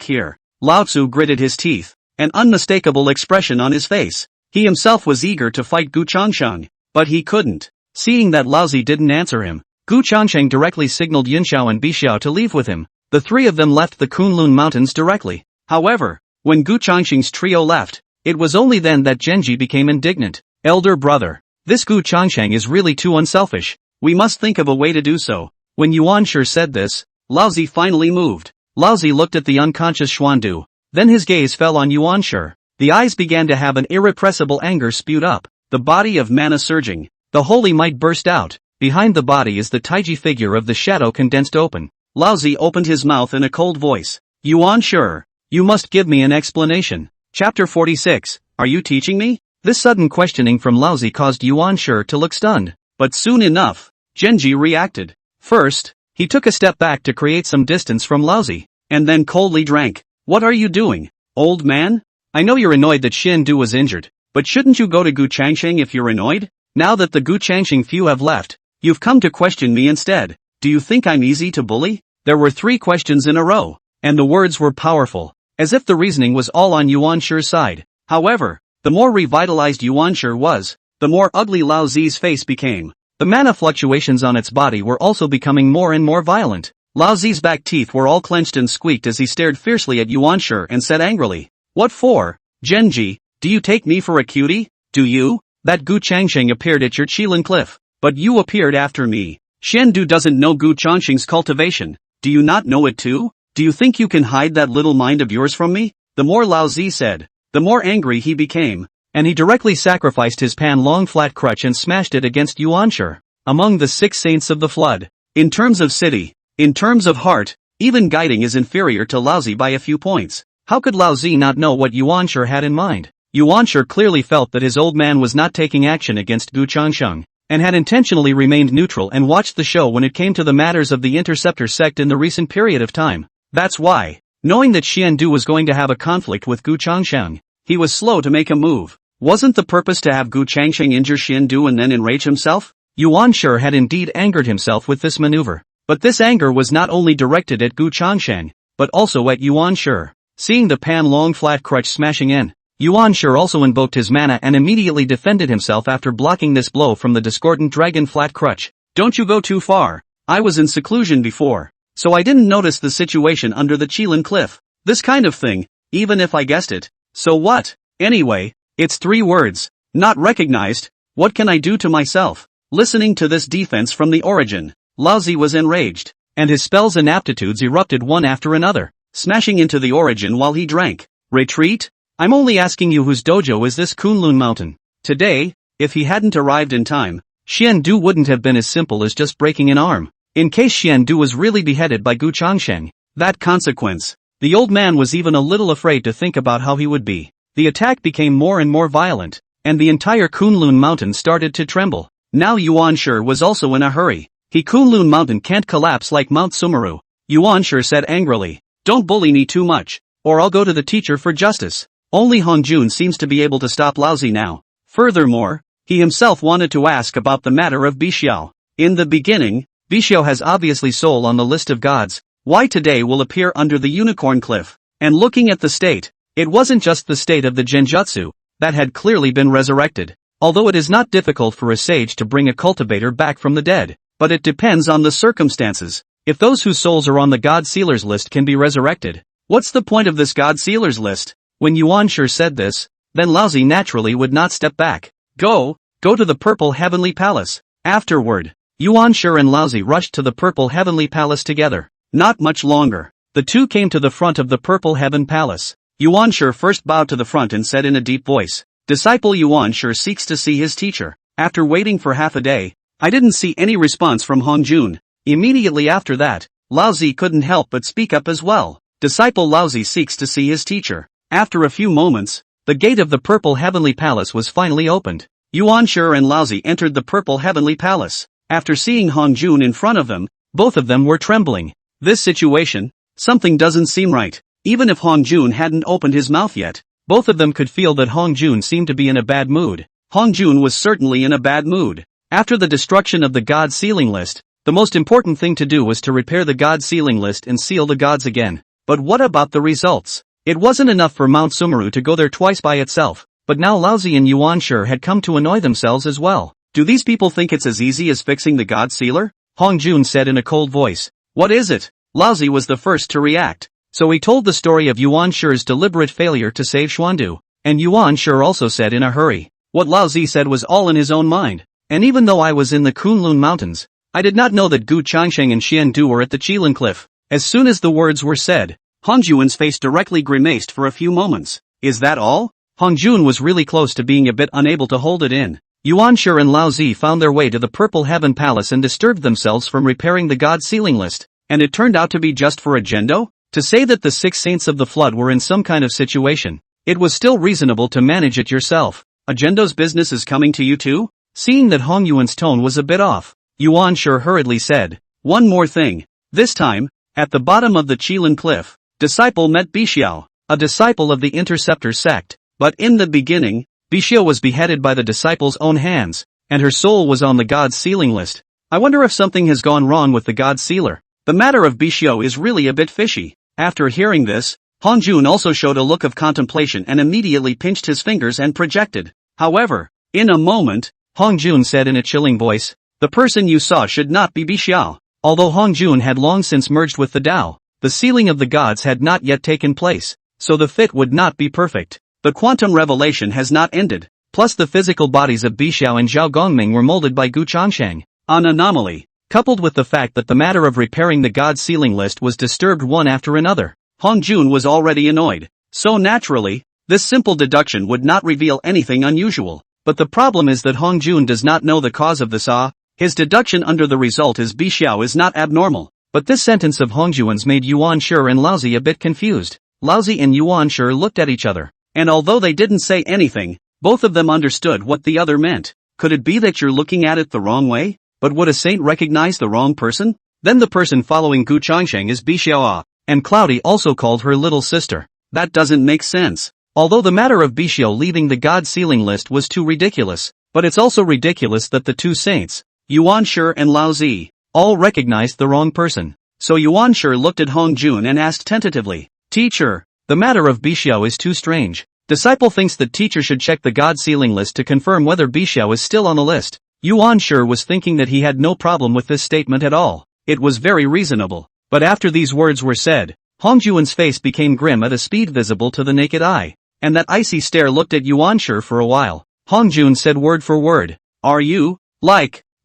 [SPEAKER 1] here. Lao Tzu gritted his teeth, an unmistakable expression on his face. He himself was eager to fight Gu Changsheng, but he couldn't. Seeing that Lao Zi didn't answer him, Gu Changsheng directly signaled Yun Xiao and Bixiao to leave with him. The three of them left the Kunlun Mountains directly. However, when Gu Changsheng's trio left, it was only then that Genji became indignant. "Elder brother, this Gu Changsheng is really too unselfish. We must think of a way to do so." When Yuan Shi said this, Lao Zi finally moved. Lao Zi looked at the unconscious Xuandu, then his gaze fell on Yuan Shi. The eyes began to have an irrepressible anger spewed up, the body of mana surging. The holy might burst out. Behind the body is the Taiji figure of the shadow condensed open. Lao Zi opened his mouth in a cold voice. "Yuan Shi, you must give me an explanation." Chapter 46, Are you teaching me? This sudden questioning from Lao Zi caused Yuan Shi to look stunned. But soon enough, Genji reacted. First, he took a step back to create some distance from Lao Zi, and then coldly drank. "What are you doing, old man? I know you're annoyed that Xian Du was injured, but shouldn't you go to Gu Changsheng if you're annoyed? Now that the Gu Changsheng few have left, you've come to question me instead. Do you think I'm easy to bully?" There were 3 questions in a row, and the words were powerful, as if the reasoning was all on Yuan Shi's side. However, the more revitalized Yuan Shi was, the more ugly Lao Zi's face became. The mana fluctuations on its body were also becoming more and more violent. Lao Zi's back teeth were all clenched and squeaked as he stared fiercely at Yuan Shi and said angrily, "What for, Genji? Do you take me for a cutie? Do you? That Gu Changsheng appeared at your Qilin cliff, but you appeared after me. Xian Du doesn't know Gu Changsheng's cultivation. Do you not know it too? Do you think you can hide that little mind of yours from me?" The more Lao Zi said, the more angry he became, and he directly sacrificed his pan-long flat crutch and smashed it against Yuan Shi. Among the 6 saints of the flood, in terms of city, in terms of heart, even guiding is inferior to Lao Zi by a few points. How could Lao Zi not know what Yuan Shi had in mind? Yuan Shi clearly felt that his old man was not taking action against Gu Changsheng, and had intentionally remained neutral and watched the show when it came to the matters of the interceptor sect in the recent period of time. That's why, knowing that Xian Du was going to have a conflict with Gu Changsheng, he was slow to make a move. Wasn't the purpose to have Gu Changsheng injure Xian Du and then enrage himself? Yuan Shi had indeed angered himself with this maneuver. But this anger was not only directed at Gu Changsheng, but also at Yuan Shi. Seeing the pan-long flat crutch smashing in, Yuan Shi also invoked his mana and immediately defended himself after blocking this blow from the discordant dragon flat crutch. Don't you go too far. I was in seclusion before, so I didn't notice the situation under the Qilin cliff. This kind of thing, even if I guessed it. So what? Anyway, it's 3 words. Not recognized. What can I do to myself? Listening to this defense from the origin, Laozi was enraged, and his spells and aptitudes erupted one after another, smashing into the origin while he drank. Retreat? I'm only asking you whose dojo is this Kunlun mountain? Today, if he hadn't arrived in time, Xiandu wouldn't have been as simple as just breaking an arm. In case Xiandu was really beheaded by Gu Changsheng, that consequence. The old man was even a little afraid to think about how he would be. The attack became more and more violent, and the entire Kunlun mountain started to tremble. Now Yuan Shi was also in a hurry. Kunlun mountain can't collapse like Mount Sumeru. Yuan Shi said angrily. Don't bully me too much, or I'll go to the teacher for justice. Only Hongjun seems to be able to stop Laozi now. Furthermore, he himself wanted to ask about the matter of Bixiao. In the beginning, Bixiao has obviously soul on the list of gods. Why today will appear under the unicorn cliff? And looking at the state, it wasn't just the state of the Genjutsu that had clearly been resurrected. Although it is not difficult for a sage to bring a cultivator back from the dead, but it depends on the circumstances. If those whose souls are on the God Sealers list can be resurrected, what's the point of this God Sealers list? When Yuan Shi said this, then Laozi naturally would not step back. Go to the Purple Heavenly Palace. Afterward, Yuan Shi and Laozi rushed to the Purple Heavenly Palace together. Not much longer. The two came to the front of the Purple Heaven Palace. Yuan Shi first bowed to the front and said in a deep voice, Disciple Yuan Shi seeks to see his teacher. After waiting for half a day, I didn't see any response from Hongjun. Immediately after that, Laozi couldn't help but speak up as well. Disciple Laozi seeks to see his teacher. After a few moments, the gate of the Purple Heavenly Palace was finally opened. Yuan Shi and Laozi entered the Purple Heavenly Palace. After seeing Hongjun in front of them, both of them were trembling. This situation, something doesn't seem right. Even if Hongjun hadn't opened his mouth yet, both of them could feel that Hongjun seemed to be in a bad mood. Hongjun was certainly in a bad mood. After the destruction of the God Sealing List, the most important thing to do was to repair the God Sealing List and seal the gods again. But what about the results? It wasn't enough for Mount Sumeru to go there twice by itself, but now Laozi and Yuan Shi had come to annoy themselves as well. Do these people think it's as easy as fixing the God Sealer? Hongjun said in a cold voice. What is it? Laozi was the first to react. So he told the story of Yuan Shi's deliberate failure to save Xuandu, and Yuan Shi also said in a hurry. What Laozi said was all in his own mind, and even though I was in the Kunlun Mountains, I did not know that Gu Changsheng and Xiandu were at the Qilin Cliff. As soon as the words were said, Hongjun's face directly grimaced for a few moments. Is that all? Hongjun was really close to being a bit unable to hold it in. Yuan Shi and Laozi found their way to the Purple Heaven Palace and disturbed themselves from repairing the God Sealing List, and it turned out to be just for a gendo? To say that the 6 saints of the flood were in some kind of situation, it was still reasonable to manage it yourself. Agendo's business is coming to you too? Seeing that Hongyuan's tone was a bit off, Yuan Shi hurriedly said, one more thing. This time, at the bottom of the Qilin Cliff, disciple met Bixiao, a disciple of the Interceptor sect, but in the beginning, Bixiao was beheaded by the disciple's own hands, and her soul was on the God Sealing List. I wonder if something has gone wrong with the God Sealer. The matter of Bixiao is really a bit fishy. After hearing this, Hongjun also showed a look of contemplation and immediately pinched his fingers and projected. However, in a moment, Hongjun said in a chilling voice, the person you saw should not be Bixiao. Although Hongjun had long since merged with the Tao, the sealing of the gods had not yet taken place, so the fit would not be perfect. The quantum revelation has not ended, plus the physical bodies of Bixiao and Zhao Gongming were molded by Gu Changsheng. An anomaly, coupled with the fact that the matter of repairing the God Sealing List was disturbed one after another. Hongjun was already annoyed, so naturally, this simple deduction would not reveal anything unusual. But the problem is that Hongjun does not know the cause of this His deduction under the result is Bixiao is not abnormal. But this sentence of Hongjun's made Yuan Shi and Laozi a bit confused. Laozi and Yuan Shi looked at each other, and although they didn't say anything, both of them understood what the other meant. Could it be that you're looking at it the wrong way? But would a saint recognize the wrong person? Then the person following Gu Changsheng is Bixiao, and Cloudy also called her little sister. That doesn't make sense. Although the matter of Bixiao leaving the God Sealing List was too ridiculous, but it's also ridiculous that the two saints, Yuan Shi and Laozi, all recognized the wrong person. So Yuan Shi looked at Hongjun and asked tentatively, Teacher, the matter of Bixiao is too strange. Disciple thinks that teacher should check the God Sealing List to confirm whether Bixiao is still on the list. Yuan sure was thinking that he had no problem with this statement at all. It was very reasonable. But after these words were said, Hongjuan's face became grim at a speed visible to the naked eye, and that icy stare looked at Yuan sure for a while. Hongjun said word for word, "Are you,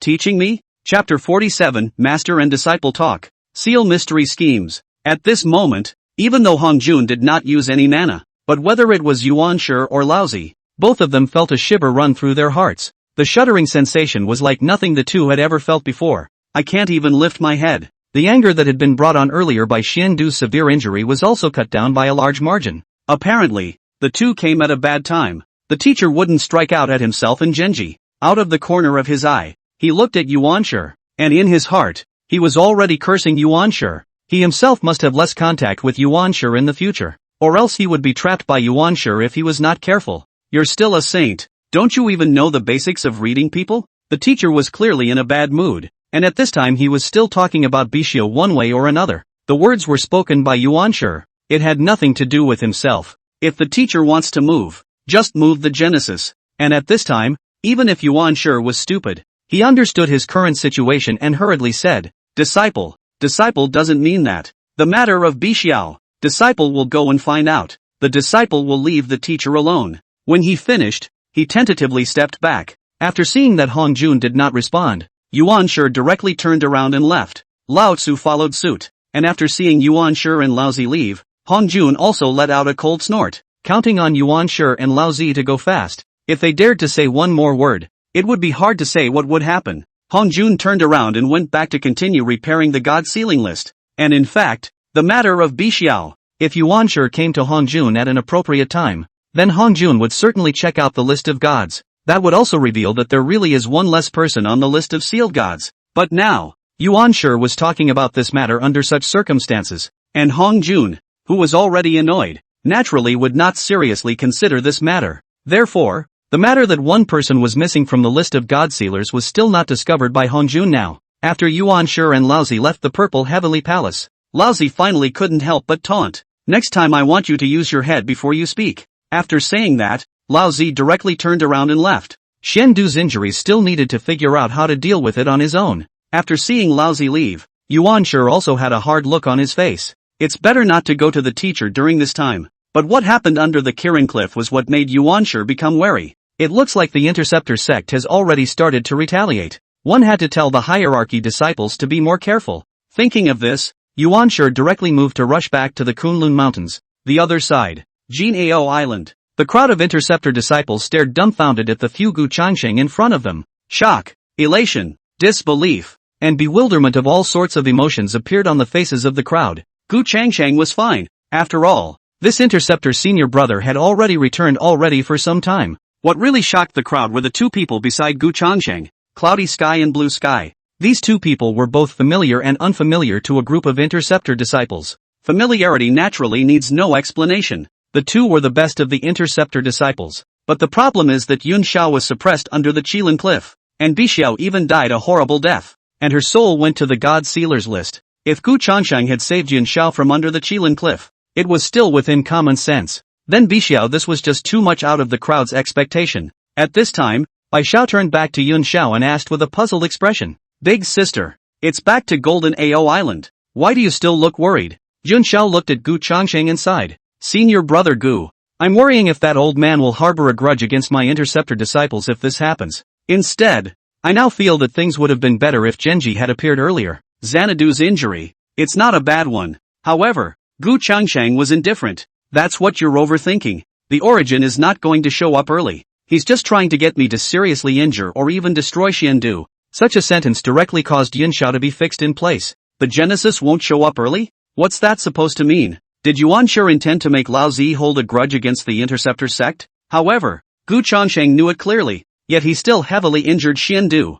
[SPEAKER 1] teaching me?" Chapter 47, Master and Disciple Talk. Seal Mystery Schemes. At this moment, even though Hongjun did not use any mana, but whether it was Yuan sure or Laozi, both of them felt a shiver run through their hearts. The shuddering sensation was like nothing the two had ever felt before. I can't even lift my head. The anger that had been brought on earlier by Xiandu's severe injury was also cut down by a large margin. Apparently, the two came at a bad time. The teacher wouldn't strike out at himself and Genji. Out of the corner of his eye, he looked at Yuan sure, and in his heart, he was already cursing Yuan sure. He himself must have less contact with Yuan sure in the future, or else he would be trapped by Yuan sure if he was not careful. You're still a saint. Don't you even know the basics of reading people? The teacher was clearly in a bad mood, and at this time he was still talking about Bishio one way or another. The words were spoken by Yuan sure. It had nothing to do with himself. If the teacher wants to move, just move the Genesis. And at this time, even if Yuan sure was stupid, he understood his current situation and hurriedly said, "Disciple. Disciple doesn't mean that. The matter of Bishio. Disciple will go and find out. The disciple will leave the teacher alone." When he finished, he tentatively stepped back. After seeing that Hongjun did not respond, Yuan sure directly turned around and left. Lao Tzu followed suit, and after seeing Yuan sure and Laozi leave, Hongjun also let out a cold snort, counting on Yuan sure and Laozi to go fast. If they dared to say one more word, it would be hard to say what would happen. Hongjun turned around and went back to continue repairing the god sealing list. And in fact, the matter of Bishio. If Yuan sure came to Hongjun at an appropriate time, then Hongjun would certainly check out the list of gods. That would also reveal that there really is one less person on the list of sealed gods. But now, Yuan sure was talking about this matter under such circumstances, and Hongjun, who was already annoyed, naturally would not seriously consider this matter. Therefore, the matter that one person was missing from the list of god sealers was still not discovered by Hongjun now. After Yuan sure and Laozi left the Purple Heavenly Palace, Laozi finally couldn't help but taunt. "Next time I want you to use your head before you speak." After saying that, Laozi directly turned around and left. Xiandu's injuries still needed to figure out how to deal with it on his own. After seeing Laozi leave, Yuan sure also had a hard look on his face. It's better not to go to the teacher during this time. But what happened under the Kirin Cliff was what made Yuan sure become wary. It looks like the Interceptor sect has already started to retaliate. One had to tell the hierarchy disciples to be more careful. Thinking of this, Yuan sure directly moved to rush back to the Kunlun Mountains. The other side. Juejiao Island. The crowd of Interceptor disciples stared dumbfounded at the few Gu Changsheng in front of them. Shock, elation, disbelief, and bewilderment of all sorts of emotions appeared on the faces of the crowd. Gu Changsheng was fine. After all, this Interceptor senior brother had already returned already for some time. What really shocked the crowd were the two people beside Gu Changsheng, Cloudy Sky and Blue Sky. These two people were both familiar and unfamiliar to a group of Interceptor disciples. Familiarity naturally needs no explanation. The two were the best of the Interceptor disciples. But the problem is that Yun Xiao was suppressed under the Qilin Cliff, and Bishio even died a horrible death, and her soul went to the God Sealers list. If Gu Changsheng had saved Yun Xiao from under the Qilin Cliff, it was still within common sense. Then Bishio, this was just too much out of the crowd's expectation. At this time, Bai Xiao turned back to Yun Xiao and asked with a puzzled expression, "Big sister, it's back to Golden Ao Island. Why do you still look worried?" Yun Xiao looked at Gu Changsheng and sighed. "Senior brother Gu, I'm worrying if that old man will harbor a grudge against my Interceptor disciples if this happens. Instead, I now feel that things would have been better if Genji had appeared earlier. Xanadu's injury, it's not a bad one. However, Gu Changsheng was indifferent. That's what you're overthinking. The origin is not going to show up early. He's just trying to get me to seriously injure or even destroy Xiandu." Such a sentence directly caused Yun Xiao to be fixed in place. The Genesis won't show up early? What's that supposed to mean? Did Yuan sure intend to make Lao Zi hold a grudge against the Interceptor sect? However, Gu Changsheng knew it clearly, yet he still heavily injured Xiandu.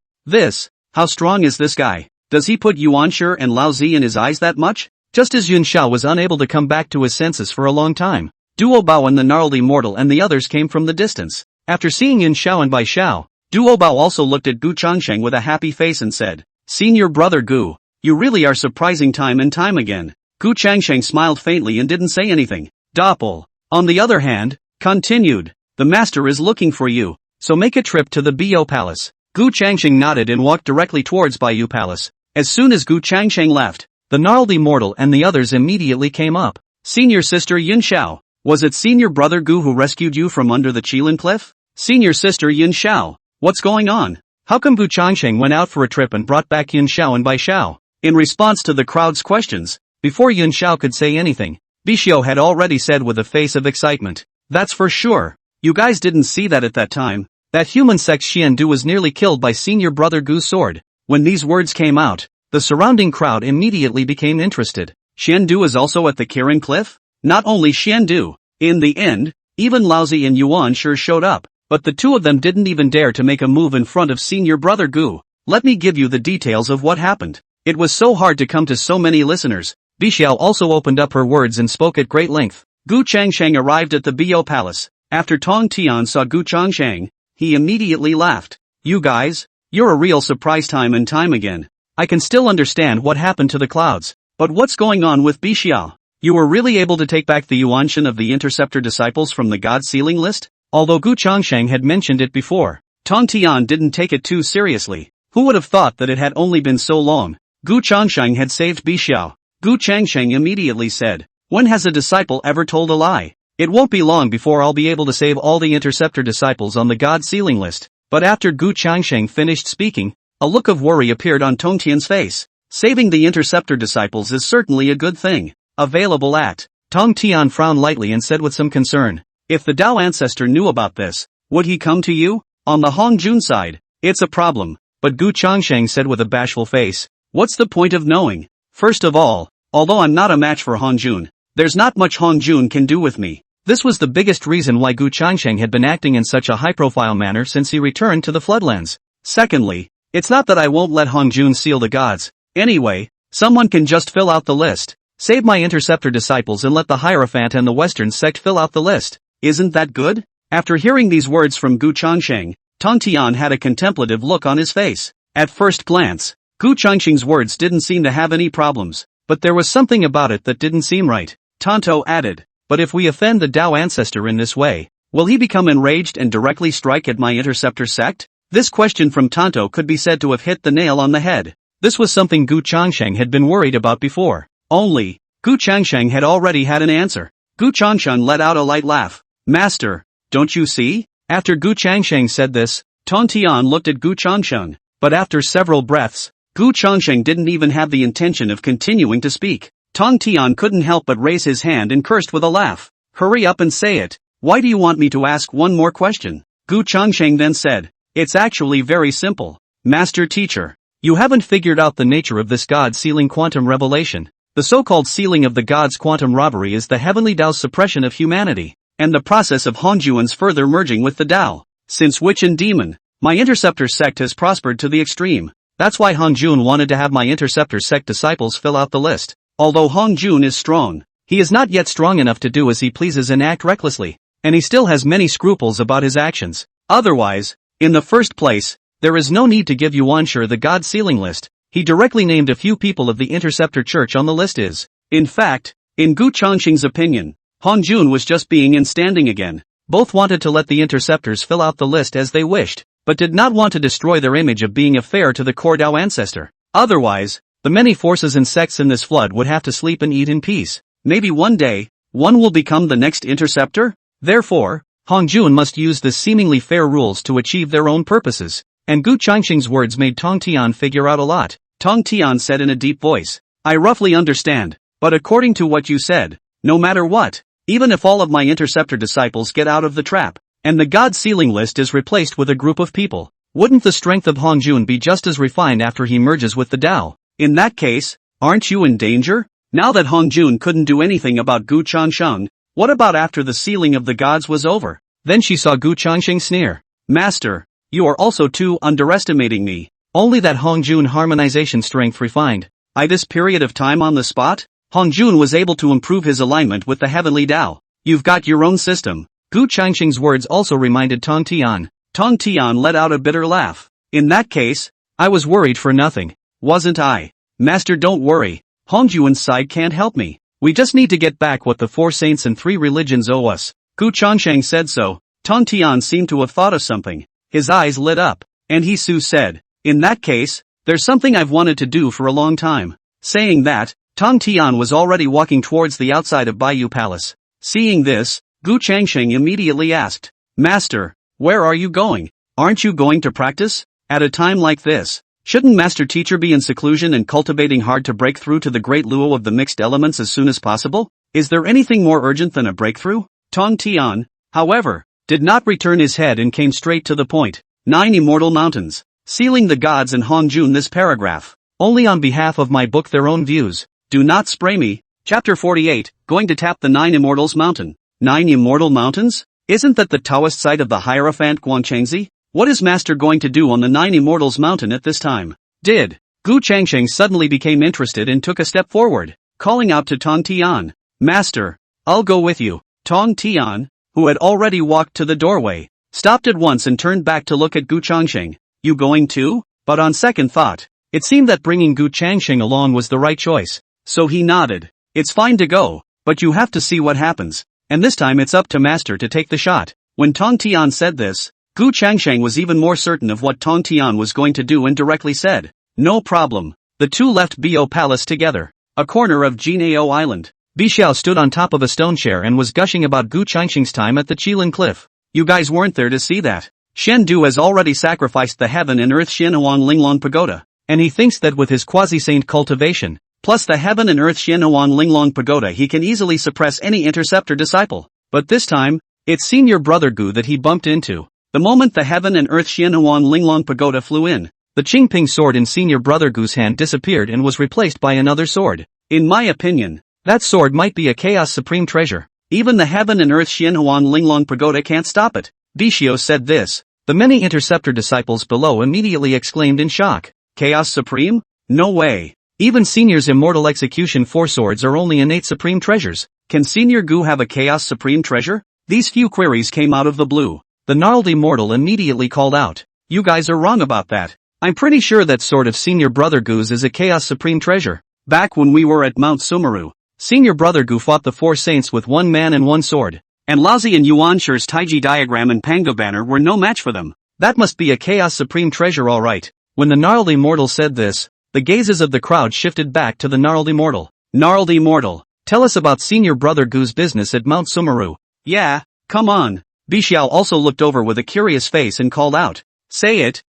[SPEAKER 1] How strong is this guy? Does he put Yuan sure and Lao Zi in his eyes that much? Just as Yun Xiao was unable to come back to his senses for a long time, Duo Bao and the gnarled immortal and the others came from the distance. After seeing Yun Xiao and Bai Xiao, Duo Bao also looked at Gu Changsheng with a happy face and said, "Senior brother Gu, you really are surprising time and time again." Gu Changsheng smiled faintly and didn't say anything. Doppel, on the other hand, continued, "The master is looking for you, so make a trip to the Bo Palace." Gu Changsheng nodded and walked directly towards Baiyu Palace. As soon as Gu Changsheng left, the gnarled immortal and the others immediately came up. Senior sister Yin Xiao, was it senior brother Gu who rescued you from under the Qilin cliff? Senior sister Yin Xiao, what's going on? How come Gu Changsheng went out for a trip and brought back Yin Xiao and Bai Xiao? In response to the crowd's questions, before Yin Xiao could say anything, Bixiao had already said with a face of excitement, "That's for sure. You guys didn't see that at that time. That human sect Xiandu was nearly killed by senior brother Gu's sword." When these words came out, the surrounding crowd immediately became interested. Xiandu is also at the Kirin Cliff? Not only Xiandu. In the end, even Laozi and Yuan sure showed up, but the two of them didn't even dare to make a move in front of senior brother Gu. Let me give you the details of what happened. It was so hard to come to so many listeners. Bixiao also opened up her words and spoke at great length. Gu Changsheng arrived at the Bio Palace. After Tong Tian saw Gu Changsheng, he immediately laughed. "You guys, you're a real surprise time and time again. I can still understand what happened to the clouds, but what's going on with Bixiao? You were really able to take back the Yuanshan of the Interceptor disciples from the God Sealing list?" Although Gu Changsheng had mentioned it before, Tong Tian didn't take it too seriously. Who would have thought that it had only been so long? Gu Changsheng had saved Bixiao. Gu Changsheng immediately said, "When has a disciple ever told a lie? It won't be long before I'll be able to save all the Interceptor disciples on the God Sealing list." But after Gu Changsheng finished speaking, a look of worry appeared on Tong Tian's face. Saving the Interceptor disciples is certainly a good thing. Available at. Tong Tian frowned lightly and said with some concern, "If the Dao ancestor knew about this, would he come to you?" On the Hong Jun side, it's a problem, but Gu Changsheng said with a bashful face, "What's the point of knowing? First of all, although I'm not a match for Hong Jun, there's not much Hong Jun can do with me." This was the biggest reason why Gu Changsheng had been acting in such a high-profile manner since he returned to the Floodlands. Secondly, it's not that I won't let Hong Jun seal the gods. Anyway, someone can just fill out the list. Save my Interceptor disciples and let the Hierophant and the Western sect fill out the list. Isn't that good? After hearing these words from Gu Changsheng, Tong Tian had a contemplative look on his face. At first glance, Gu Changsheng's words didn't seem to have any problems, but there was something about it that didn't seem right. Tonto added, "But if we offend the Dao ancestor in this way, will he become enraged and directly strike at my Interceptor sect?" This question from Tonto could be said to have hit the nail on the head. This was something Gu Changsheng had been worried about before. Only, Gu Changsheng had already had an answer. Gu Changsheng let out a light laugh. "Master, don't you see?" After Gu Changsheng said this, Tong Tian looked at Gu Changsheng, but after several breaths, Gu Changsheng didn't even have the intention of continuing to speak. Tong Tian couldn't help but raise his hand and cursed with a laugh. "Hurry up and say it. Why do you want me to ask one more question?" Gu Changsheng then said, "It's actually very simple. Master Teacher, you haven't figured out the nature of this God-sealing quantum revelation. The so-called sealing of the gods' quantum robbery is the heavenly Tao's suppression of humanity, and the process of Hongjuan's further merging with the Tao. Since witch and demon, my Interceptor sect has prospered to the extreme. That's why Hongjun wanted to have my Interceptor sect disciples fill out the list. Although Hongjun is strong, he is not yet strong enough to do as he pleases and act recklessly, and he still has many scruples about his actions. Otherwise, in the first place, there is no need to give Yuanshi the God sealing list. He directly named a few people of the Interceptor Church on the list is. In fact, in Gu Changxing's opinion, Hongjun was just being in standing again. Both wanted to let the Interceptors fill out the list as they wished, but did not want to destroy their image of being a fair to the core Dao ancestor. Otherwise, the many forces and sects in this flood would have to sleep and eat in peace. Maybe one day, one will become the next Interceptor? Therefore, Hongjun must use the seemingly fair rules to achieve their own purposes. And Gu Changxing's words made Tong Tian figure out a lot. Tong Tian said in a deep voice, "I roughly understand, but according to what you said, no matter what, even if all of my Interceptor disciples get out of the trap, and the God sealing list is replaced with a group of people, wouldn't the strength of Hongjun be just as refined after he merges with the Tao? In that case, aren't you in danger?" Now that Hongjun couldn't do anything about Gu Changxing, what about after the sealing of the gods was over? Then she saw Gu Changxing sneer. "Master, you are also too underestimating me. Only that Hongjun harmonization strength refined. This period of time on the spot, Hongjun was able to improve his alignment with the heavenly Tao. You've got your own system." Gu Changxing's words also reminded Tong Tian. Tong Tian let out a bitter laugh. "In that case, I was worried for nothing, wasn't I? Master, don't worry. Hongjun's side can't help me. We just need to get back what the 4 saints and 3 religions owe us." Gu Changxing said so. Tong Tian seemed to have thought of something. His eyes lit up. And Hisu said, "In that case, there's something I've wanted to do for a long time." Saying that, Tong Tian was already walking towards the outside of Baiyu Palace. Seeing this, Gu Changsheng immediately asked, "Master, where are you going? Aren't you going to practice? At a time like this, shouldn't Master Teacher be in seclusion and cultivating hard to break through to the great luo of the mixed elements as soon as possible? Is there anything more urgent than a breakthrough?" Tong Tian, however, did not return his head and came straight to the point. 9 Immortal Mountains. Sealing the gods in Hongjun. This paragraph. Only on behalf of my book Their Own Views. Do not spray me. Chapter 48, going to tap the 9 Immortals Mountain. 9 Immortal Mountains? Isn't that the Taoist site of the Hierophant Guangchengzi? What is Master going to do on the 9 Immortals Mountain at this time? Gu Changsheng suddenly became interested and took a step forward, calling out to Tong Tian, "Master, I'll go with you." Tong Tian, who had already walked to the doorway, stopped at once and turned back to look at Gu Changsheng. "You going too?" But on second thought, it seemed that bringing Gu Changsheng along was the right choice. So he nodded. "It's fine to go, but you have to see what happens. And this time it's up to Master to take the shot." When Tong Tian said this, Gu Changsheng was even more certain of what Tong Tian was going to do and directly said, "No problem." The two left Bo Palace together. A corner of Juejiao Island. Bixiao stood on top of a stone chair and was gushing about Gu Changsheng's time at the Qilin Cliff. "You guys weren't there to see that. Shen Du has already sacrificed the heaven and earth Xianhuang Linglong Pagoda, and he thinks that with his quasi-saint cultivation, plus the heaven and earth Xianhuang Linglong Pagoda, he can easily suppress any interceptor disciple. But this time, it's senior brother Gu that he bumped into. The moment the heaven and earth Xianhuang Linglong Pagoda flew in, the Qingping sword in senior brother Gu's hand disappeared and was replaced by another sword. In my opinion, that sword might be a Chaos Supreme treasure. Even the heaven and earth Xianhuang Linglong Pagoda can't stop it." Bixiao said this. The many interceptor disciples below immediately exclaimed in shock. "Chaos Supreme? No way. Even Senior's Immortal Execution 4 swords are only innate supreme treasures. Can Senior Gu have a Chaos Supreme treasure?" These few queries came out of the blue. The gnarled immortal immediately called out, "You guys are wrong about that. I'm pretty sure that sword of Senior Brother Gu's is a Chaos Supreme treasure. Back when we were at Mount Sumeru, Senior Brother Gu fought the 4 saints with 1 man and 1 sword. And Laozi and Yuan Shi's Taiji diagram and Pango banner were no match for them. That must be a Chaos Supreme treasure, alright." When the gnarled immortal said this, the gazes of the crowd shifted back to the gnarled immortal. "Gnarled immortal, tell us about Senior Brother Gu's business at Mount Sumeru." "Yeah, come on." Bixiao also looked over with a curious face and called out, Say it.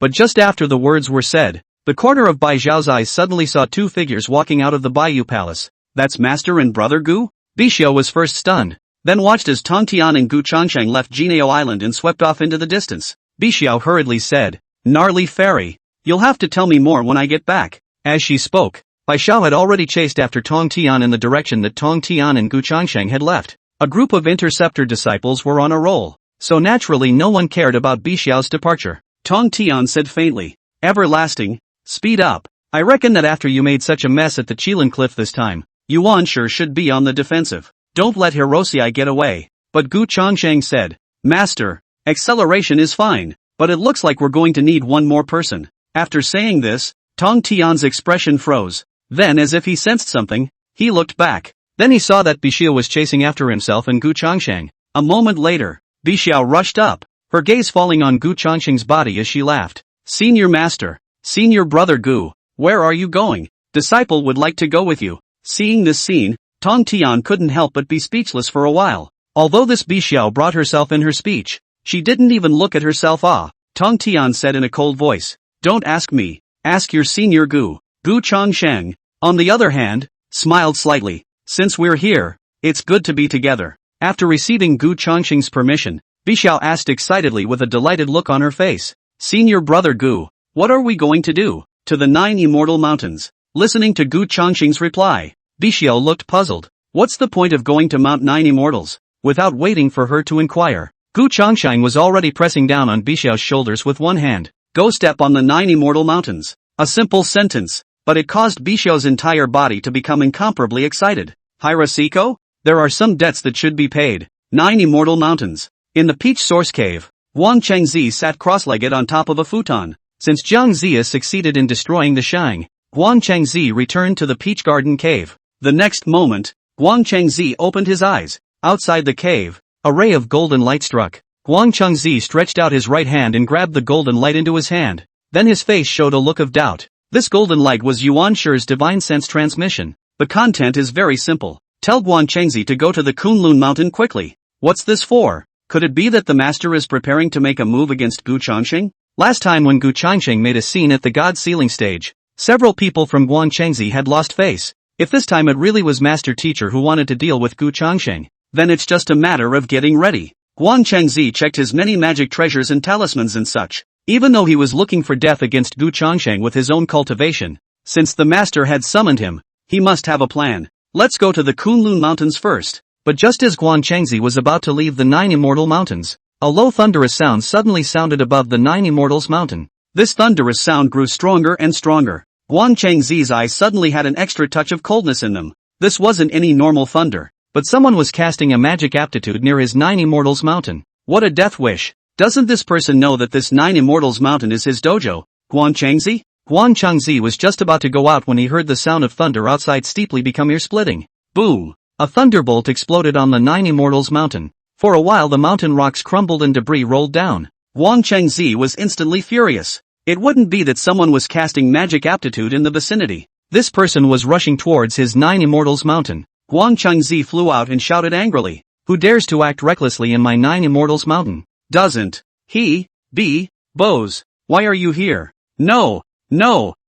[SPEAKER 1] But just after the words were said, the corner of Bai Zhao's eyes suddenly saw 2 figures walking out of the Baiyu Palace. "That's Master and Brother Gu?" Bixiao was first stunned, then watched as Tong Tian and Gu Changsheng left Juejiao Island and swept off into the distance. Bixiao hurriedly said, "Gnarly fairy, you'll have to tell me more when I get back." As she spoke, Bai Zhao had already chased after Tong Tian in the direction that Tong Tian and Gu Changsheng had left. A group of interceptor disciples were on a roll, so naturally no one cared about Bixiao's departure. Tong Tian said faintly, "Everlasting, speed up. I reckon that after you made such a mess at the Qilin Cliff this time, Yuan Shi should be on the defensive. Don't let Hirosei get away." But Gu Changsheng said, "Master, acceleration is fine, but it looks like we're going to need 1 more person." After saying this, Tong Tian's expression froze. Then, as if he sensed something, he looked back. Then he saw that Bixiao was chasing after himself and Gu Changsheng. A moment later, Bixiao rushed up, her gaze falling on Gu Changsheng's body as she laughed. "Senior Master, Senior Brother Gu, where are you going? Disciple would like to go with you." Seeing this scene, Tong Tian couldn't help but be speechless for a while. Although this Bixiao brought herself in her speech, she didn't even look at herself. Tong Tian said in a cold voice, "Don't ask me, ask your Senior Gu." Gu Changsheng, on the other hand, smiled slightly. "Since we're here, it's good to be together." After receiving Gu Changsheng's permission, Bixiao asked excitedly with a delighted look on her face, "Senior Brother Gu, what are we going to do?" "To the 9 Immortal Mountains." Listening to Gu Changsheng's reply, Bixiao looked puzzled. What's the point of going to Mount 9 Immortals? Without waiting for her to inquire, Gu Changsheng was already pressing down on Bixiao's shoulders with one hand. "Go step on the 9 Immortal Mountains." A simple sentence, but it caused Bixiao's entire body to become incomparably excited. "Hirosiko? There are some debts that should be paid." 9 Immortal Mountains. In the Peach Source Cave, Wang Chengzi sat cross-legged on top of a futon. Since Jiang Zia succeeded in destroying the Shang, Wang Chengzi returned to the Peach Garden Cave. The next moment, Wang Chengzi opened his eyes. Outside the cave, a ray of golden light struck. Guang Chengzi stretched out his right hand and grabbed the golden light into his hand. Then his face showed a look of doubt. This golden light was Yuan Shi's divine sense transmission. The content is very simple. Tell Guan Chengzi to go to the Kunlun mountain quickly. What's this for? Could it be that the master is preparing to make a move against Gu Changxing? Last time when Gu Changxing made a scene at the God Ceiling stage, several people from Guan Chengzi had lost face. If this time it really was Master Teacher who wanted to deal with Gu Changxing, then it's just a matter of getting ready. Guan Chengzi checked his many magic treasures and talismans and such. Even though he was looking for death against Gu Changxing with his own cultivation, since the master had summoned him, he must have a plan. Let's go to the Kunlun mountains first. But just as Guan Chengzi was about to leave the 9 immortal mountains, a low thunderous sound suddenly sounded above the 9 immortals mountain. This thunderous sound grew stronger and stronger. Guan Chengzi's eyes suddenly had an extra touch of coldness in them. This wasn't any normal thunder, but someone was casting a magic aptitude near his 9 immortals mountain. What a death wish. Doesn't this person know that this 9 immortals mountain is his dojo? Guan Chengzi? Guan Chengzi was just about to go out when he heard the sound of thunder outside steeply become ear-splitting. Boom! A thunderbolt exploded on the 9 immortals mountain. For a while the mountain rocks crumbled and debris rolled down. Guan Chengzi was instantly furious. It wouldn't be that someone was casting magic aptitude in the vicinity. This person was rushing towards his 9 immortals mountain. Guan Chengzi flew out and shouted angrily, "Who dares to act recklessly in my 9 immortals mountain? Doesn't he, be, Bose, why are you here? No,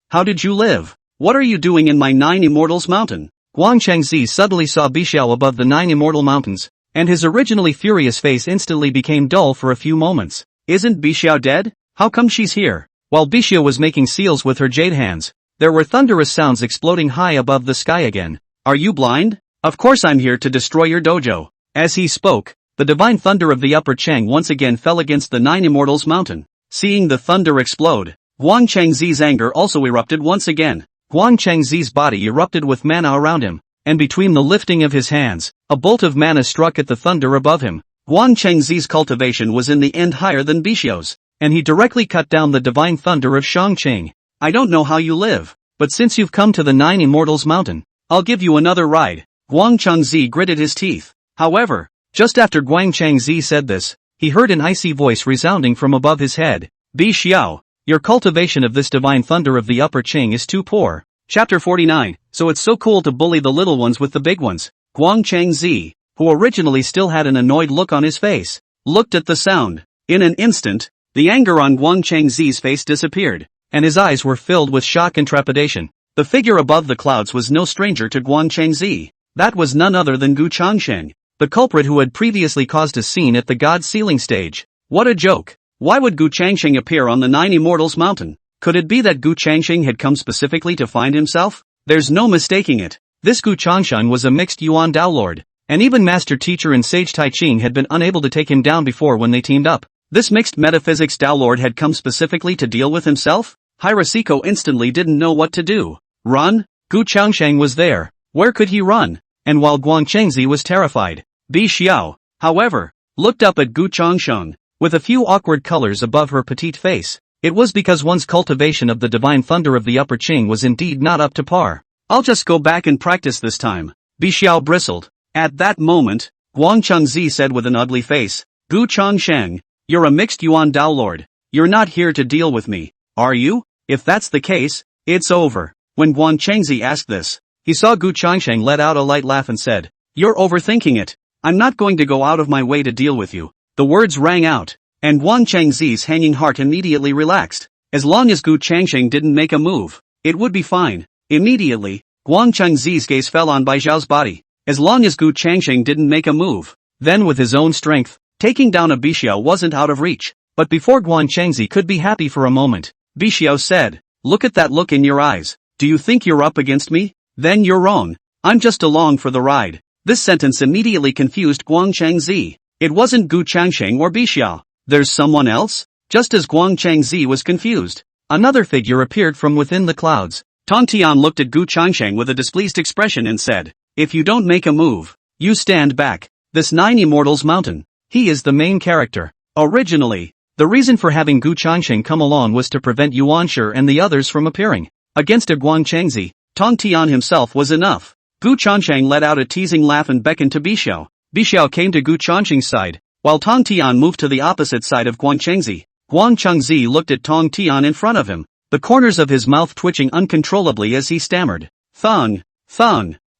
[SPEAKER 1] how did you live? What are you doing in my 9 immortals mountain?" Guan Chengzi suddenly saw Juejiao above the 9 immortal mountains, and his originally furious face instantly became dull for a few moments. Isn't Juejiao dead? How come she's here? While Juejiao was making seals with her jade hands, there were thunderous sounds exploding high above the sky again. Are you blind? Of course I'm here to destroy your dojo. As he spoke, the divine thunder of the upper Chang once again fell against the 9 immortals mountain. Seeing the thunder explode, Guan Chengzi's anger also erupted once again. Guan Chengzi's body erupted with mana around him, and between the lifting of his hands, a bolt of mana struck at the thunder above him. Guan Chengzi's cultivation was in the end higher than Juejiao's, and he directly cut down the divine thunder of Shangqing. I don't know how you live, but since you've come to the 9 immortals mountain, I'll give you another ride. Guan Chengzi gritted his teeth. However, just after Guan Chengzi said this, he heard an icy voice resounding from above his head. Juejiao, your cultivation of this divine thunder of the upper Qing is too poor. Chapter 49, so it's so cool to bully the little ones with the big ones. Guan Chengzi, who originally still had an annoyed look on his face, looked at the sound. In an instant, the anger on Guan Chengzi's face disappeared, and his eyes were filled with shock and trepidation. The figure above the clouds was no stranger to Guan Chengzi. That was none other than Gu Changxing, the culprit who had previously caused a scene at the God Ceiling stage. What a joke! Why would Gu Changxing appear on the 9 immortals mountain? Could it be that Gu Changxing had come specifically to find himself? There's no mistaking it. This Gu Changxing was a mixed Yuan Dao Lord, and even Master Teacher and Sage Tai Ching had been unable to take him down before when they teamed up. This mixed metaphysics Dao Lord had come specifically to deal with himself? Hirosiko instantly didn't know what to do. Run? Gu Changxing was there. Where could he run? And while Guan Chengzi was terrified, Juejiao, however, looked up at Gu Changxing, with a few awkward colors above her petite face. It was because one's cultivation of the divine thunder of the upper Qing was indeed not up to par. I'll just go back and practice this time. Juejiao bristled. At that moment, Guan Chengzi said with an ugly face, Gu Changxing, you're a mixed Yuan Dao Lord. You're not here to deal with me, are you? If that's the case, it's over. When Guan Chengzi asked this, he saw Gu Changxing let out a light laugh and said, You're overthinking it. I'm not going to go out of my way to deal with you. The words rang out, and Guan Chengzi's hanging heart immediately relaxed. As long as Gu Changxing didn't make a move, it would be fine. Immediately, Guan Chengzi's gaze fell on Juejiao's body. As long as Gu Changxing didn't make a move, then with his own strength, taking down a Juejiao wasn't out of reach. But before Guan Chengzi could be happy for a moment, Juejiao said, Look at that look in your eyes. Do you think you're up against me? Then you're wrong. I'm just along for the ride. This sentence immediately confused Guan Chengzi. It wasn't Gu Changxing or Juejiao. There's someone else? Just as Guan Chengzi was confused, another figure appeared from within the clouds. Tong Tian looked at Gu Changxing with a displeased expression and said, If you don't make a move, you stand back. This 9 immortals mountain. He is the main character. Originally, the reason for having Gu Changxing come along was to prevent Yuan Shi and the others from appearing. Against a Guan Chengzi, Tong Tian himself was enough. Gu Changxing let out a teasing laugh and beckoned to Juejiao. Juejiao came to Gu Changxing's side, While Tong Tian moved to the opposite side of Guang Chengzi, Guang Chengzi looked at Tong Tian in front of him, the corners of his mouth twitching uncontrollably as he stammered. Thung,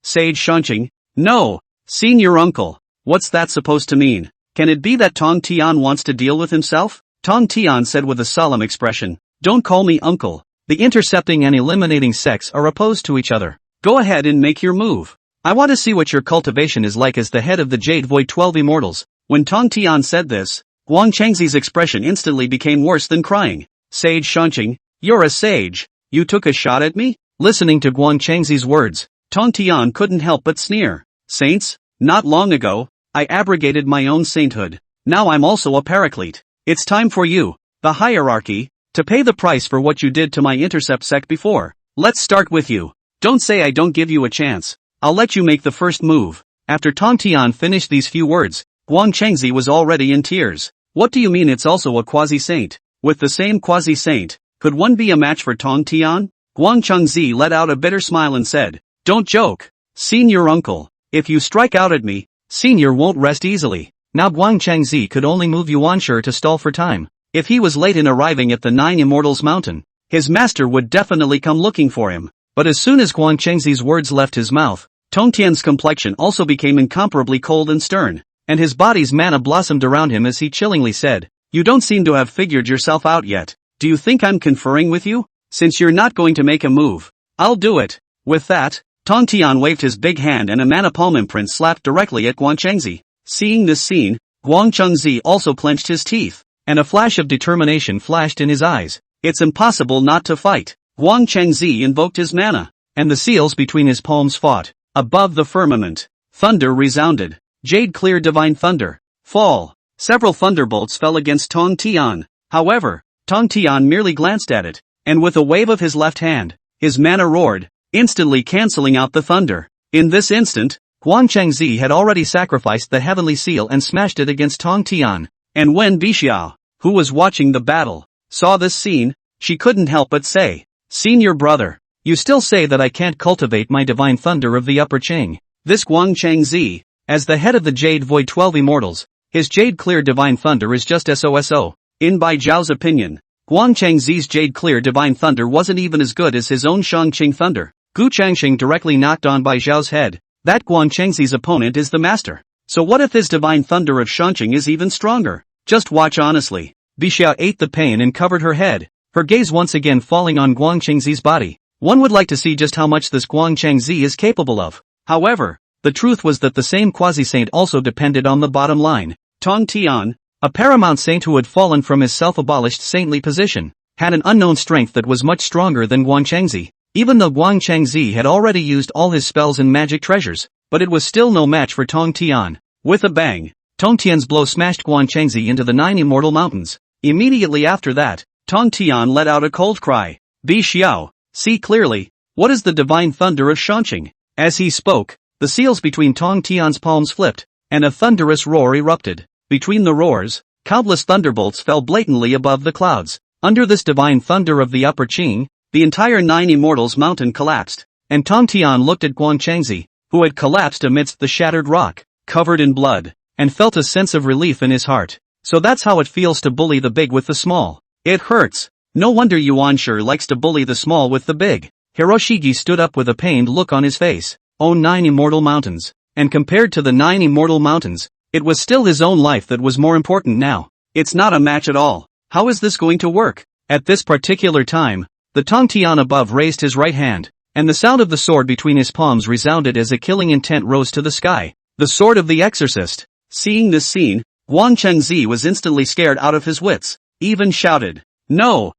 [SPEAKER 1] Sage Shunqing, no, senior uncle, what's that supposed to mean? Can it be that Tong Tian wants to deal with himself? Tong Tian said with a solemn expression, don't call me uncle. The intercepting and eliminating sects are opposed to each other. Go ahead and make your move. I want to see what your cultivation is like as the head of the Jade Void 12 Immortals. When Tong Tian said this, Guang Chengzi's expression instantly became worse than crying. Sage Shunqing, you're a sage. You took a shot at me? Listening to Guang Chengzi's words, Tong Tian couldn't help but sneer. Saints? Not long ago, I abrogated my own sainthood. Now I'm also a paraclete. It's time for you, the hierarchy, to pay the price for what you did to my intercept sect before. Let's start with you. Don't say I don't give you a chance. I'll let you make the first move. After Tong Tian finished these few words, Guang Chengzi was already in tears. What do you mean it's also a quasi-saint? With the same quasi-saint, could one be a match for Tong Tian? Guang Chengzi let out a bitter smile and said, don't joke. Senior uncle, if you strike out at me, senior won't rest easily. Now Guang Chengzi could only move Yuanshi to stall for time. If he was late in arriving at the 9 Immortals Mountain, his master would definitely come looking for him. But as soon as Guang Chengzi's words left his mouth, Tong Tian's complexion also became incomparably cold and stern, and his body's mana blossomed around him as he chillingly said, you don't seem to have figured yourself out yet. Do you think I'm conferring with you? Since you're not going to make a move, I'll do it. With that, Tong Tian waved his big hand and a mana palm imprint slapped directly at Guang Chengzi. Seeing this scene, Guang Chengzi also clenched his teeth, and a flash of determination flashed in his eyes. It's impossible not to fight. Guang Chengzi invoked his mana, and the seals between his palms fought. Above the firmament, thunder resounded. Jade clear divine thunder. Fall. Several thunderbolts fell against Tong Tian. However, Tong Tian merely glanced at it, and with a wave of his left hand, his mana roared, instantly cancelling out the thunder. In this instant, Guang Chengzi had already sacrificed the heavenly seal and smashed it against Tong Tian. And when Juejiao, who was watching the battle, saw this scene, she couldn't help but say, senior brother, you still say that I can't cultivate my divine thunder of the upper Qing. This Guang Chengzi, as the head of the Jade Void 12 Immortals, his Jade Clear Divine Thunder is just SOSO. In Bai Zhao's opinion, Guang Chengzi's Jade Clear Divine Thunder wasn't even as good as his own Shangqing Thunder. Gu Changxing directly knocked on Bai Zhao's head. That Guang Chengzi's opponent is the master. So what if his Divine Thunder of Shangqing is even stronger? Just watch honestly. Juejiao ate the pain and covered her head, her gaze once again falling on Guang Chengzi's body. One would like to see just how much this Guang Chengzi is capable of. However, the truth was that the same quasi-saint also depended on the bottom line. Tong Tian, a paramount saint who had fallen from his self-abolished saintly position, had an unknown strength that was much stronger than Guang Chengzi. Even though Guang Chengzi had already used all his spells and magic treasures, but it was still no match for Tong Tian. With a bang, Tong Tian's blow smashed Guang Chengzi into the 9 Immortal Mountains. Immediately after that, Tong Tian let out a cold cry. Juejiao, see clearly, what is the divine thunder of Shangqing? As he spoke, the seals between Tong Tian's palms flipped, and a thunderous roar erupted. Between the roars, countless thunderbolts fell blatantly above the clouds. Under this divine thunder of the upper Qing, the entire 9 Immortals Mountain collapsed, and Tong Tian looked at Guang Chengzi, who had collapsed amidst the shattered rock, covered in blood, and felt a sense of relief in his heart. So that's how it feels to bully the big with the small. It hurts. No wonder Yuanshi likes to bully the small with the big. Hiroshige stood up with a pained look on his face. Own 9 Immortal Mountains. And compared to the 9 Immortal Mountains, it was still his own life that was more important now. It's not a match at all. How is this going to work? At this particular time, the Tong Tian above raised his right hand, and the sound of the sword between his palms resounded as a killing intent rose to the sky. The sword of the exorcist. Seeing this scene, Guang Chengzi was instantly scared out of his wits, even shouted, no,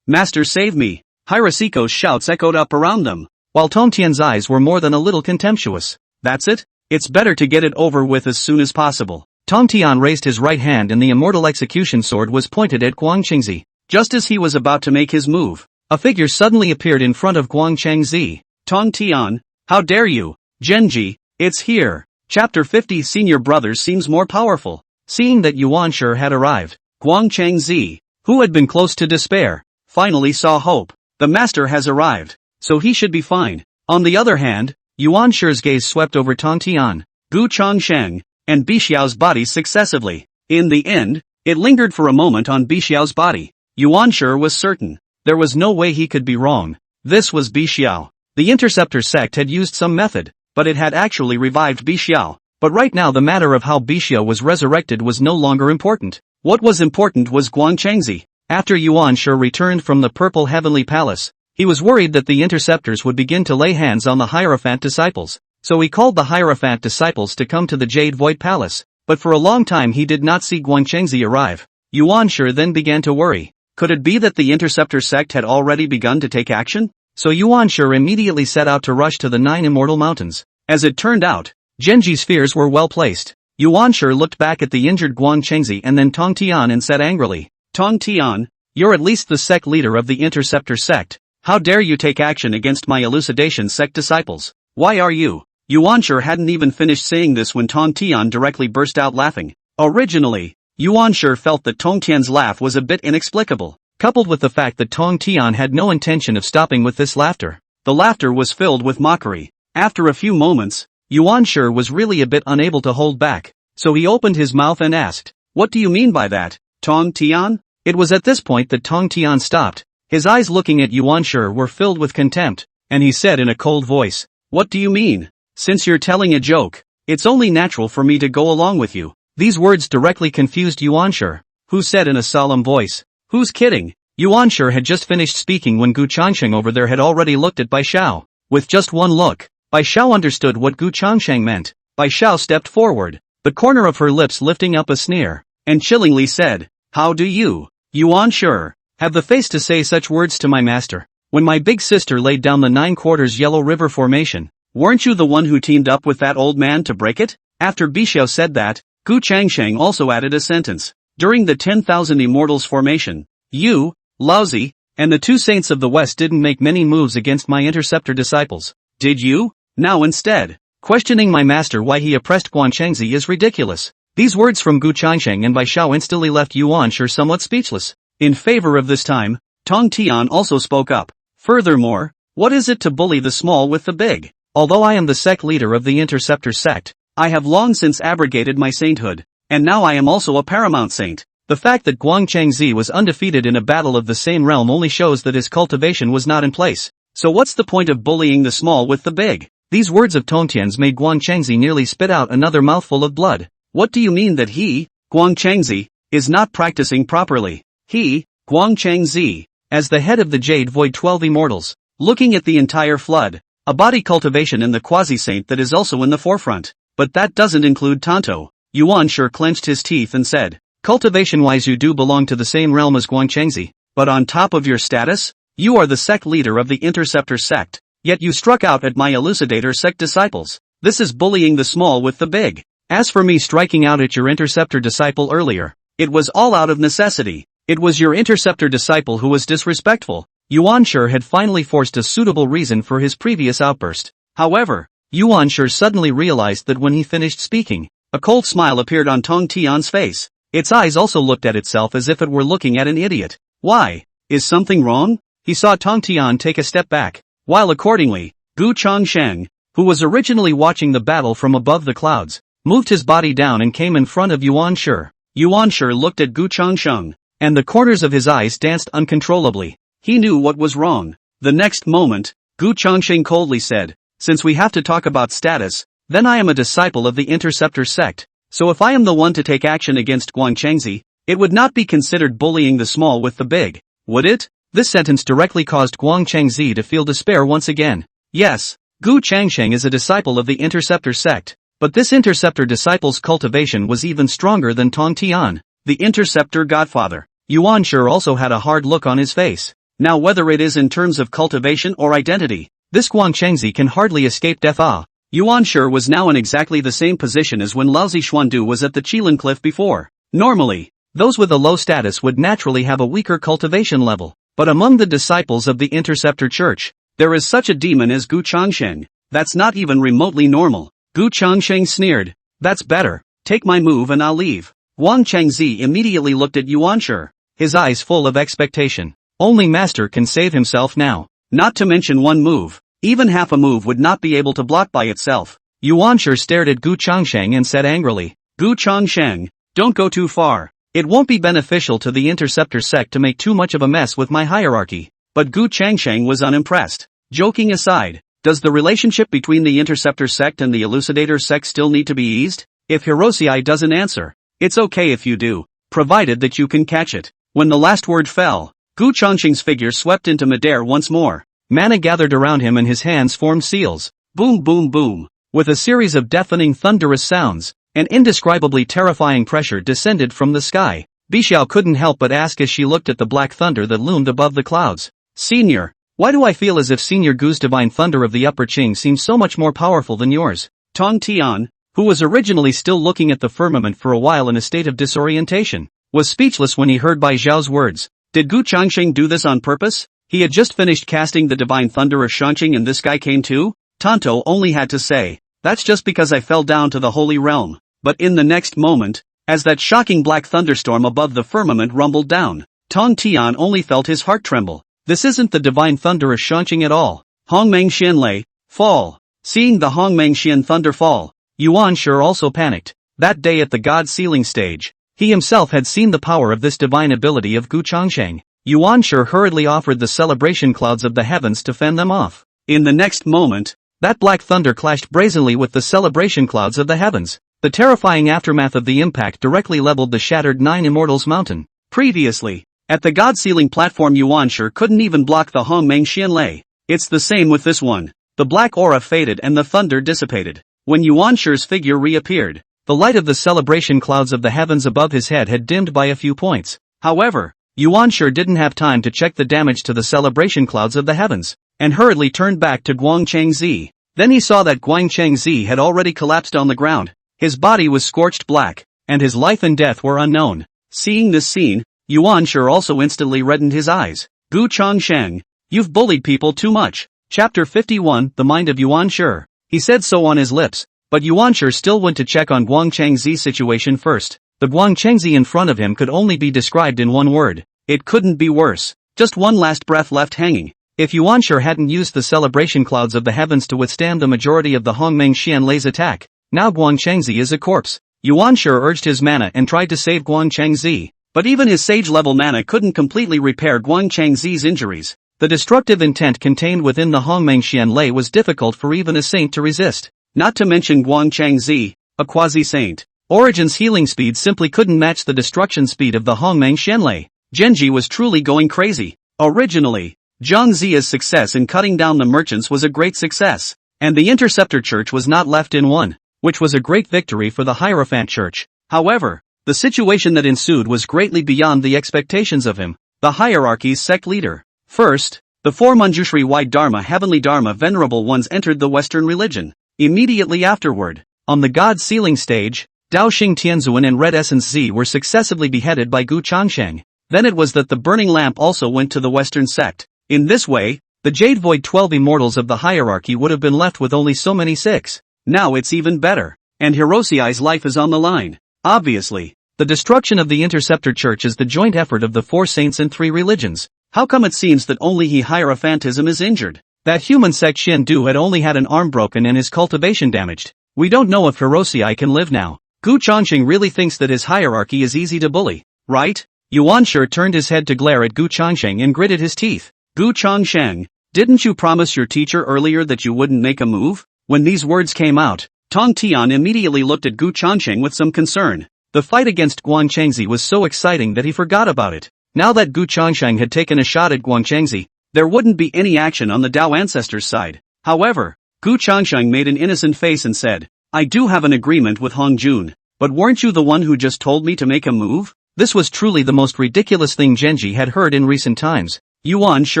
[SPEAKER 1] master save me. Hiroshiko's shouts echoed up around them, while Tong Tian's eyes were more than a little contemptuous. That's it? It's better to get it over with as soon as possible. Tong Tian raised his right hand and the immortal execution sword was pointed at Guang Chengzi. Just as he was about to make his move, a figure suddenly appeared in front of Guang Chengzi. Tong Tian, how dare you? Genji, it's here. Chapter 50 Senior Brother seems more powerful. Seeing that Yuanshi had arrived, Guang Chengzi, who had been close to despair, finally saw hope. The master has arrived, so he should be fine. On the other hand, Yuanshi's gaze swept over Tong Tian, Gu Changsheng, and Bixiao's bodies successively. In the end, it lingered for a moment on Bixiao's body. Yuanshi was certain. There was no way he could be wrong. This was Bixiao. The Interceptor sect had used some method, but it had actually revived Bixiao. But right now the matter of how Bixiao was resurrected was no longer important. What was important was Guang Chengzi. After Yuanshi returned from the Purple Heavenly Palace, he was worried that the Interceptors would begin to lay hands on the Hierophant disciples. So he called the Hierophant disciples to come to the Jade Void Palace. But for a long time he did not see Guang Chengzi arrive. Yuanshi then began to worry. Could it be that the Interceptor sect had already begun to take action? So Yuanshi immediately set out to rush to the 9 Immortal Mountains. As it turned out, Genji's fears were well placed. Yuanshi looked back at the injured Guang Chengzi and then Tong Tian and said angrily, Tong Tian, you're at least the sect leader of the Interceptor sect. How dare you take action against my Elucidation sect disciples? Why are you? Yuanshi hadn't even finished saying this when Tong Tian directly burst out laughing. Originally, Yuanshi felt that Tong Tian's laugh was a bit inexplicable, coupled with the fact that Tong Tian had no intention of stopping with this laughter. The laughter was filled with mockery. After a few moments, Yuanshi was really a bit unable to hold back, so he opened his mouth and asked, What do you mean by that, Tong Tian? It was at this point that Tong Tian stopped. His eyes looking at Yuanshi were filled with contempt, and he said in a cold voice, What do you mean? Since you're telling a joke, it's only natural for me to go along with you. These words directly confused Yuanshi, who said in a solemn voice, Who's kidding? Yuanshi had just finished speaking when Gu Changsheng over there had already looked at Bai Xiao. With just one look, Bai Xiao understood what Gu Changsheng meant. Bai Xiao stepped forward, the corner of her lips lifting up a sneer, and chillingly said, How do you, Yuanshi, have the face to say such words to my master? When my big sister laid down the 9 quarters Yellow River Formation, weren't you the one who teamed up with that old man to break it? After Bixiao said that, Gu Changsheng also added a sentence. During the 10,000 Immortals Formation, you, Laozi, and the 2 saints of the West didn't make many moves against my Interceptor disciples. Did you? Now instead, questioning my master why he oppressed Guang Chengzi is ridiculous. These words from Gu Changsheng and Bai Xiao instantly left Yuanshi somewhat speechless. In favor of this time, Tong Tian also spoke up. Furthermore, what is it to bully the small with the big? Although I am the sect leader of the Interceptor sect, I have long since abrogated my sainthood, and now I am also a paramount saint. The fact that Guang Chengzi was undefeated in a battle of the same realm only shows that his cultivation was not in place. So what's the point of bullying the small with the big? These words of Tong Tian's made Guang Chengzi nearly spit out another mouthful of blood. What do you mean that he, Guang Chengzi, is not practicing properly? He, Guang Chengzi, as the head of the Jade Void 12 Immortals, looking at the entire flood, a body cultivation in the quasi-saint that is also in the forefront. But that doesn't include Tanto. Yuanshi clenched his teeth and said, Cultivation-wise you do belong to the same realm as Guang Chengzi, but on top of your status, you are the sect leader of the Interceptor sect, yet you struck out at my Elucidator sect disciples. This is bullying the small with the big. As for me striking out at your Interceptor disciple earlier, it was all out of necessity. It was your Interceptor disciple who was disrespectful. Yuanshi had finally forced a suitable reason for his previous outburst. However, Yuanshi suddenly realized that when he finished speaking, a cold smile appeared on Tong Tian's face. Its eyes also looked at itself as if it were looking at an idiot. Why? Is something wrong? He saw Tong Tian take a step back, while accordingly, Gu Changsheng, who was originally watching the battle from above the clouds, moved his body down and came in front of Yuanshi. Yuanshi looked at Gu Changsheng, and the corners of his eyes danced uncontrollably. He knew what was wrong. The next moment, Gu Changsheng coldly said, Since we have to talk about status, then I am a disciple of the Interceptor sect, so if I am the one to take action against Guang Chengzi, it would not be considered bullying the small with the big, would it? This sentence directly caused Guang Chengzi to feel despair once again. Yes, Gu Changsheng is a disciple of the Interceptor sect, but this Interceptor disciple's cultivation was even stronger than Tong Tian, the Interceptor godfather. Yuanshi also had a hard look on his face. Now whether it is in terms of cultivation or identity, this Guang Chengzi can hardly escape death. Yuanshi was now in exactly the same position as when Laozi Xuandu was at the Qilin Cliff before. Normally, those with a low status would naturally have a weaker cultivation level, but among the disciples of the Interceptor Church, there is such a demon as Gu Changsheng. That's not even remotely normal. Gu Changsheng sneered. That's better. Take my move and I'll leave. Guang Chengzi immediately looked at Yuanshi, his eyes full of expectation. Only master can save himself now. Not to mention one move. Even half a move would not be able to block by itself. Yuanshi stared at Gu Changsheng and said angrily, Gu Changsheng, don't go too far. It won't be beneficial to the interceptor sect to make too much of a mess with my hierarchy. But Gu Changsheng was unimpressed. Joking aside, does the relationship between the interceptor sect and the elucidator sect still need to be eased? If Hirosei doesn't answer, it's okay if you do, provided that you can catch it. When the last word fell, Gu Changsheng's figure swept into midair once more. Mana gathered around him and his hands formed seals. Boom boom boom. With a series of deafening thunderous sounds, an indescribably terrifying pressure descended from the sky. Juejiao couldn't help but ask as she looked at the black thunder that loomed above the clouds. Senior, why do I feel as if Senior Gu's divine thunder of the upper Qing seems so much more powerful than yours? Tong Tian, who was originally still looking at the firmament for a while in a state of disorientation, was speechless when he heard Bai Zhao's words. Did Gu Changsheng do this on purpose? He had just finished casting the divine thunder of Shanqing and this guy came too? Tonto only had to say, that's just because I fell down to the holy realm. But in the next moment, as that shocking black thunderstorm above the firmament rumbled down, Tong Tian only felt his heart tremble. This isn't the divine thunder of Shanqing at all. Hongmeng Xianlei, fall. Seeing the Hongmeng Xian thunder fall, Yuan Shi also panicked. That day at the God Sealing stage, he himself had seen the power of this divine ability of Gu Changsheng. Yuan Shi hurriedly offered the celebration clouds of the heavens to fend them off. In the next moment, that black thunder clashed brazenly with the celebration clouds of the heavens. The terrifying aftermath of the impact directly leveled the shattered Nine Immortals mountain. Previously, at the God Sealing platform Yuan Shi couldn't even block the Hongmeng Xianlei. It's the same with this one. The black aura faded and the thunder dissipated. When Yuan Shi's figure reappeared, the light of the celebration clouds of the heavens above his head had dimmed by a few points. However, Yuan Shi didn't have time to check the damage to the celebration clouds of the heavens, and hurriedly turned back to Guang Chengzi. Then he saw that Guang Chengzi had already collapsed on the ground. His body was scorched black, and his life and death were unknown. Seeing this scene, Yuan Shi also instantly reddened his eyes. Gu Changsheng, you've bullied people too much. Chapter 51, The Mind of Yuan Shi. He said so on his lips, but Yuan Shi still went to check on Guang Chengzi's situation first. The Guang Chengzi in front of him could only be described in one word. It couldn't be worse. Just one last breath left hanging. If Yuan Shi hadn't used the celebration clouds of the heavens to withstand the majority of the Hongmeng Xianlei's attack, now Guang Chengzi is a corpse. Yuan Shi urged his mana and tried to save Guang Chengzi, but even his sage-level mana couldn't completely repair Guang Chengzi's injuries. The destructive intent contained within the Hongmeng Xianlei was difficult for even a saint to resist. Not to mention Guang Chengzi, a quasi-saint. Origin's healing speed simply couldn't match the destruction speed of the Hongmeng Xianlei. Genji was truly going crazy. Originally, Zhang Ziya's success in cutting down the merchants was a great success, and the Interceptor Church was not left in one, which was a great victory for the Hierophant Church. However, the situation that ensued was greatly beyond the expectations of him, the hierarchy's sect leader. First, the four Manjushri-wide Dharma Heavenly Dharma Venerable Ones entered the Western religion. Immediately afterward, on the God Sealing stage, Dao Xing Tianzuan and Red Essence Z were successively beheaded by Gu Changsheng. Then it was that the Burning Lamp also went to the Western sect. In this way, the Jade Void 12 immortals of the hierarchy would have been left with only so many 6. Now it's even better, and Hirosei's life is on the line. Obviously, the destruction of the Interceptor Church is the joint effort of the 4 saints and 3 religions. How come it seems that only he Hierophantism is injured? That human sect Shindu had only had an arm broken and his cultivation damaged. We don't know if Hirosei can live now. Gu Changsheng really thinks that his hierarchy is easy to bully, right? Yuan Shi turned his head to glare at Gu Changsheng and gritted his teeth. Gu Changsheng, didn't you promise your teacher earlier that you wouldn't make a move? When these words came out, Tong Tian immediately looked at Gu Changsheng with some concern. The fight against Guang Chengzi was so exciting that he forgot about it. Now that Gu Changsheng had taken a shot at Guang Chengzi, there wouldn't be any action on the Dao ancestors' side. However, Gu Changsheng made an innocent face and said, I do have an agreement with Hong Jun, but weren't you the one who just told me to make a move? This was truly the most ridiculous thing Genji had heard in recent times. Yuan Shi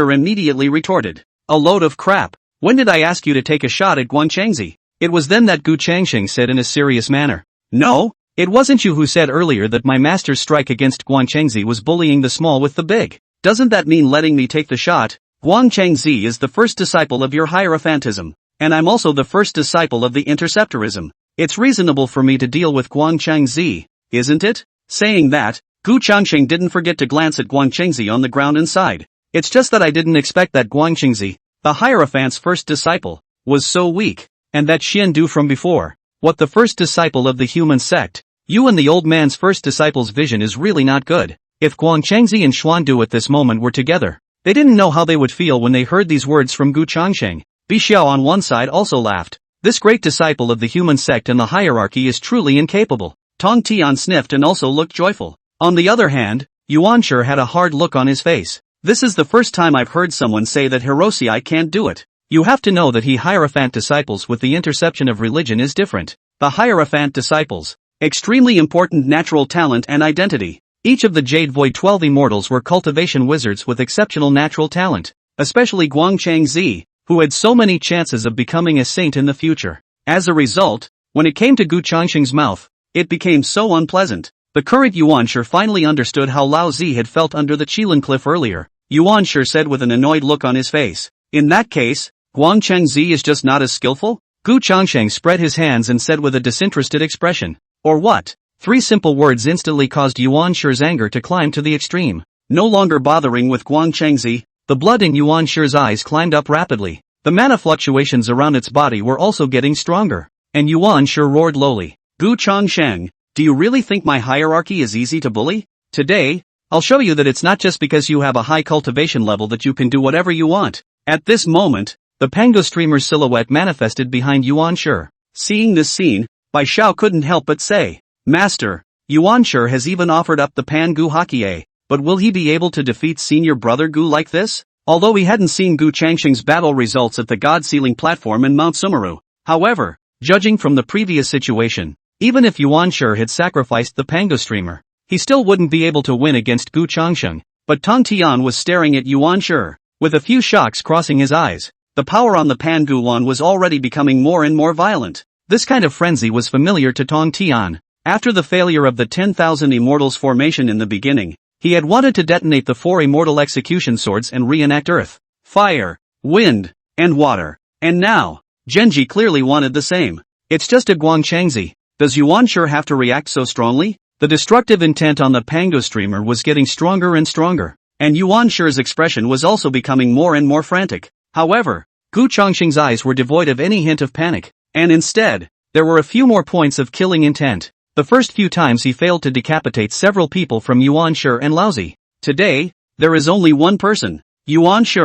[SPEAKER 1] immediately retorted, a load of crap. When did I ask you to take a shot at Guang Chengzi? It was then that Gu Changsheng said in a serious manner. No, it wasn't you who said earlier that my master's strike against Guang Chengzi was bullying the small with the big. Doesn't that mean letting me take the shot? Guang Chengzi is the first disciple of your Hierophantism, and I'm also the first disciple of the Interceptorism. It's reasonable for me to deal with Guang Chengzi, isn't it? Saying that, Gu Changsheng didn't forget to glance at Guang Chengzi on the ground inside. It's just that I didn't expect that Guang Chengzi, the Hierophant's first disciple, was so weak, and that Xiandu from before, what the first disciple of the human sect, You and the old man's first disciple's vision is really not good. If Guang Chengzi and Xuandu at this moment were together, they didn't know how they would feel when they heard these words from Gu Changsheng. Juejiao on one side also laughed. This great disciple of the human sect and the hierarchy is truly incapable. Tong Tian sniffed and also looked joyful. On the other hand, Yuan Shi had a hard look on his face. This is the first time I've heard someone say that Hirosei can't do it. You have to know that he Hierophant disciples with the interception of religion is different. The Hierophant disciples, extremely important natural talent and identity. Each of the Jade Void 12 immortals were cultivation wizards with exceptional natural talent, especially Guang Changzi, who had so many chances of becoming a saint in the future. As a result, when it came to Gu Changsheng's mouth, it became so unpleasant. The current Yuan Shi finally understood how Lao Zi had felt under the Qilin cliff earlier. Yuan Shi said with an annoyed look on his face. In that case, Guang Chengzi is just not as skillful? Gu Changsheng spread his hands and said with a disinterested expression. Or what? 3 simple words instantly caused Yuan Shi's anger to climb to the extreme. No longer bothering with Guang Chengzi, the blood in Yuan Shi's eyes climbed up rapidly. The mana fluctuations around its body were also getting stronger. And Yuan Shi roared lowly. Gu Changsheng, do you really think my hierarchy is easy to bully? Today, I'll show you that it's not just because you have a high cultivation level that you can do whatever you want. At this moment, the Pango streamer's silhouette manifested behind Yuan Shi. Seeing this scene, Bai Xiao couldn't help but say, Master, Yuan Shi has even offered up the Pan Gu Hakie, but will he be able to defeat senior brother Gu like this? Although he hadn't seen Gu Changsheng's battle results at the God Sealing platform in Mount Sumeru. However, judging from the previous situation, even if Yuan Shi had sacrificed the Pango streamer, he still wouldn't be able to win against Gu Changsheng. But Tong Tian was staring at Yuan Shi, with a few shocks crossing his eyes. The power on the Pan Gu Wan was already becoming more and more violent. This kind of frenzy was familiar to Tong Tian. After the failure of the 10,000 Immortals formation in the beginning, he had wanted to detonate the 4 immortal execution swords and reenact earth, fire, wind, and water. And now, Genji clearly wanted the same. It's just a Guang Chengzi. Does Yuan Shi have to react so strongly? The destructive intent on the Pango streamer was getting stronger and stronger, and Yuan Shi's expression was also becoming more and more frantic. However, Gu Changsheng's eyes were devoid of any hint of panic, and instead, there were a few more points of killing intent. The first few times he failed to decapitate several people from Yuan Shi and Laozi. Today, there is only one person, Yuan Shi,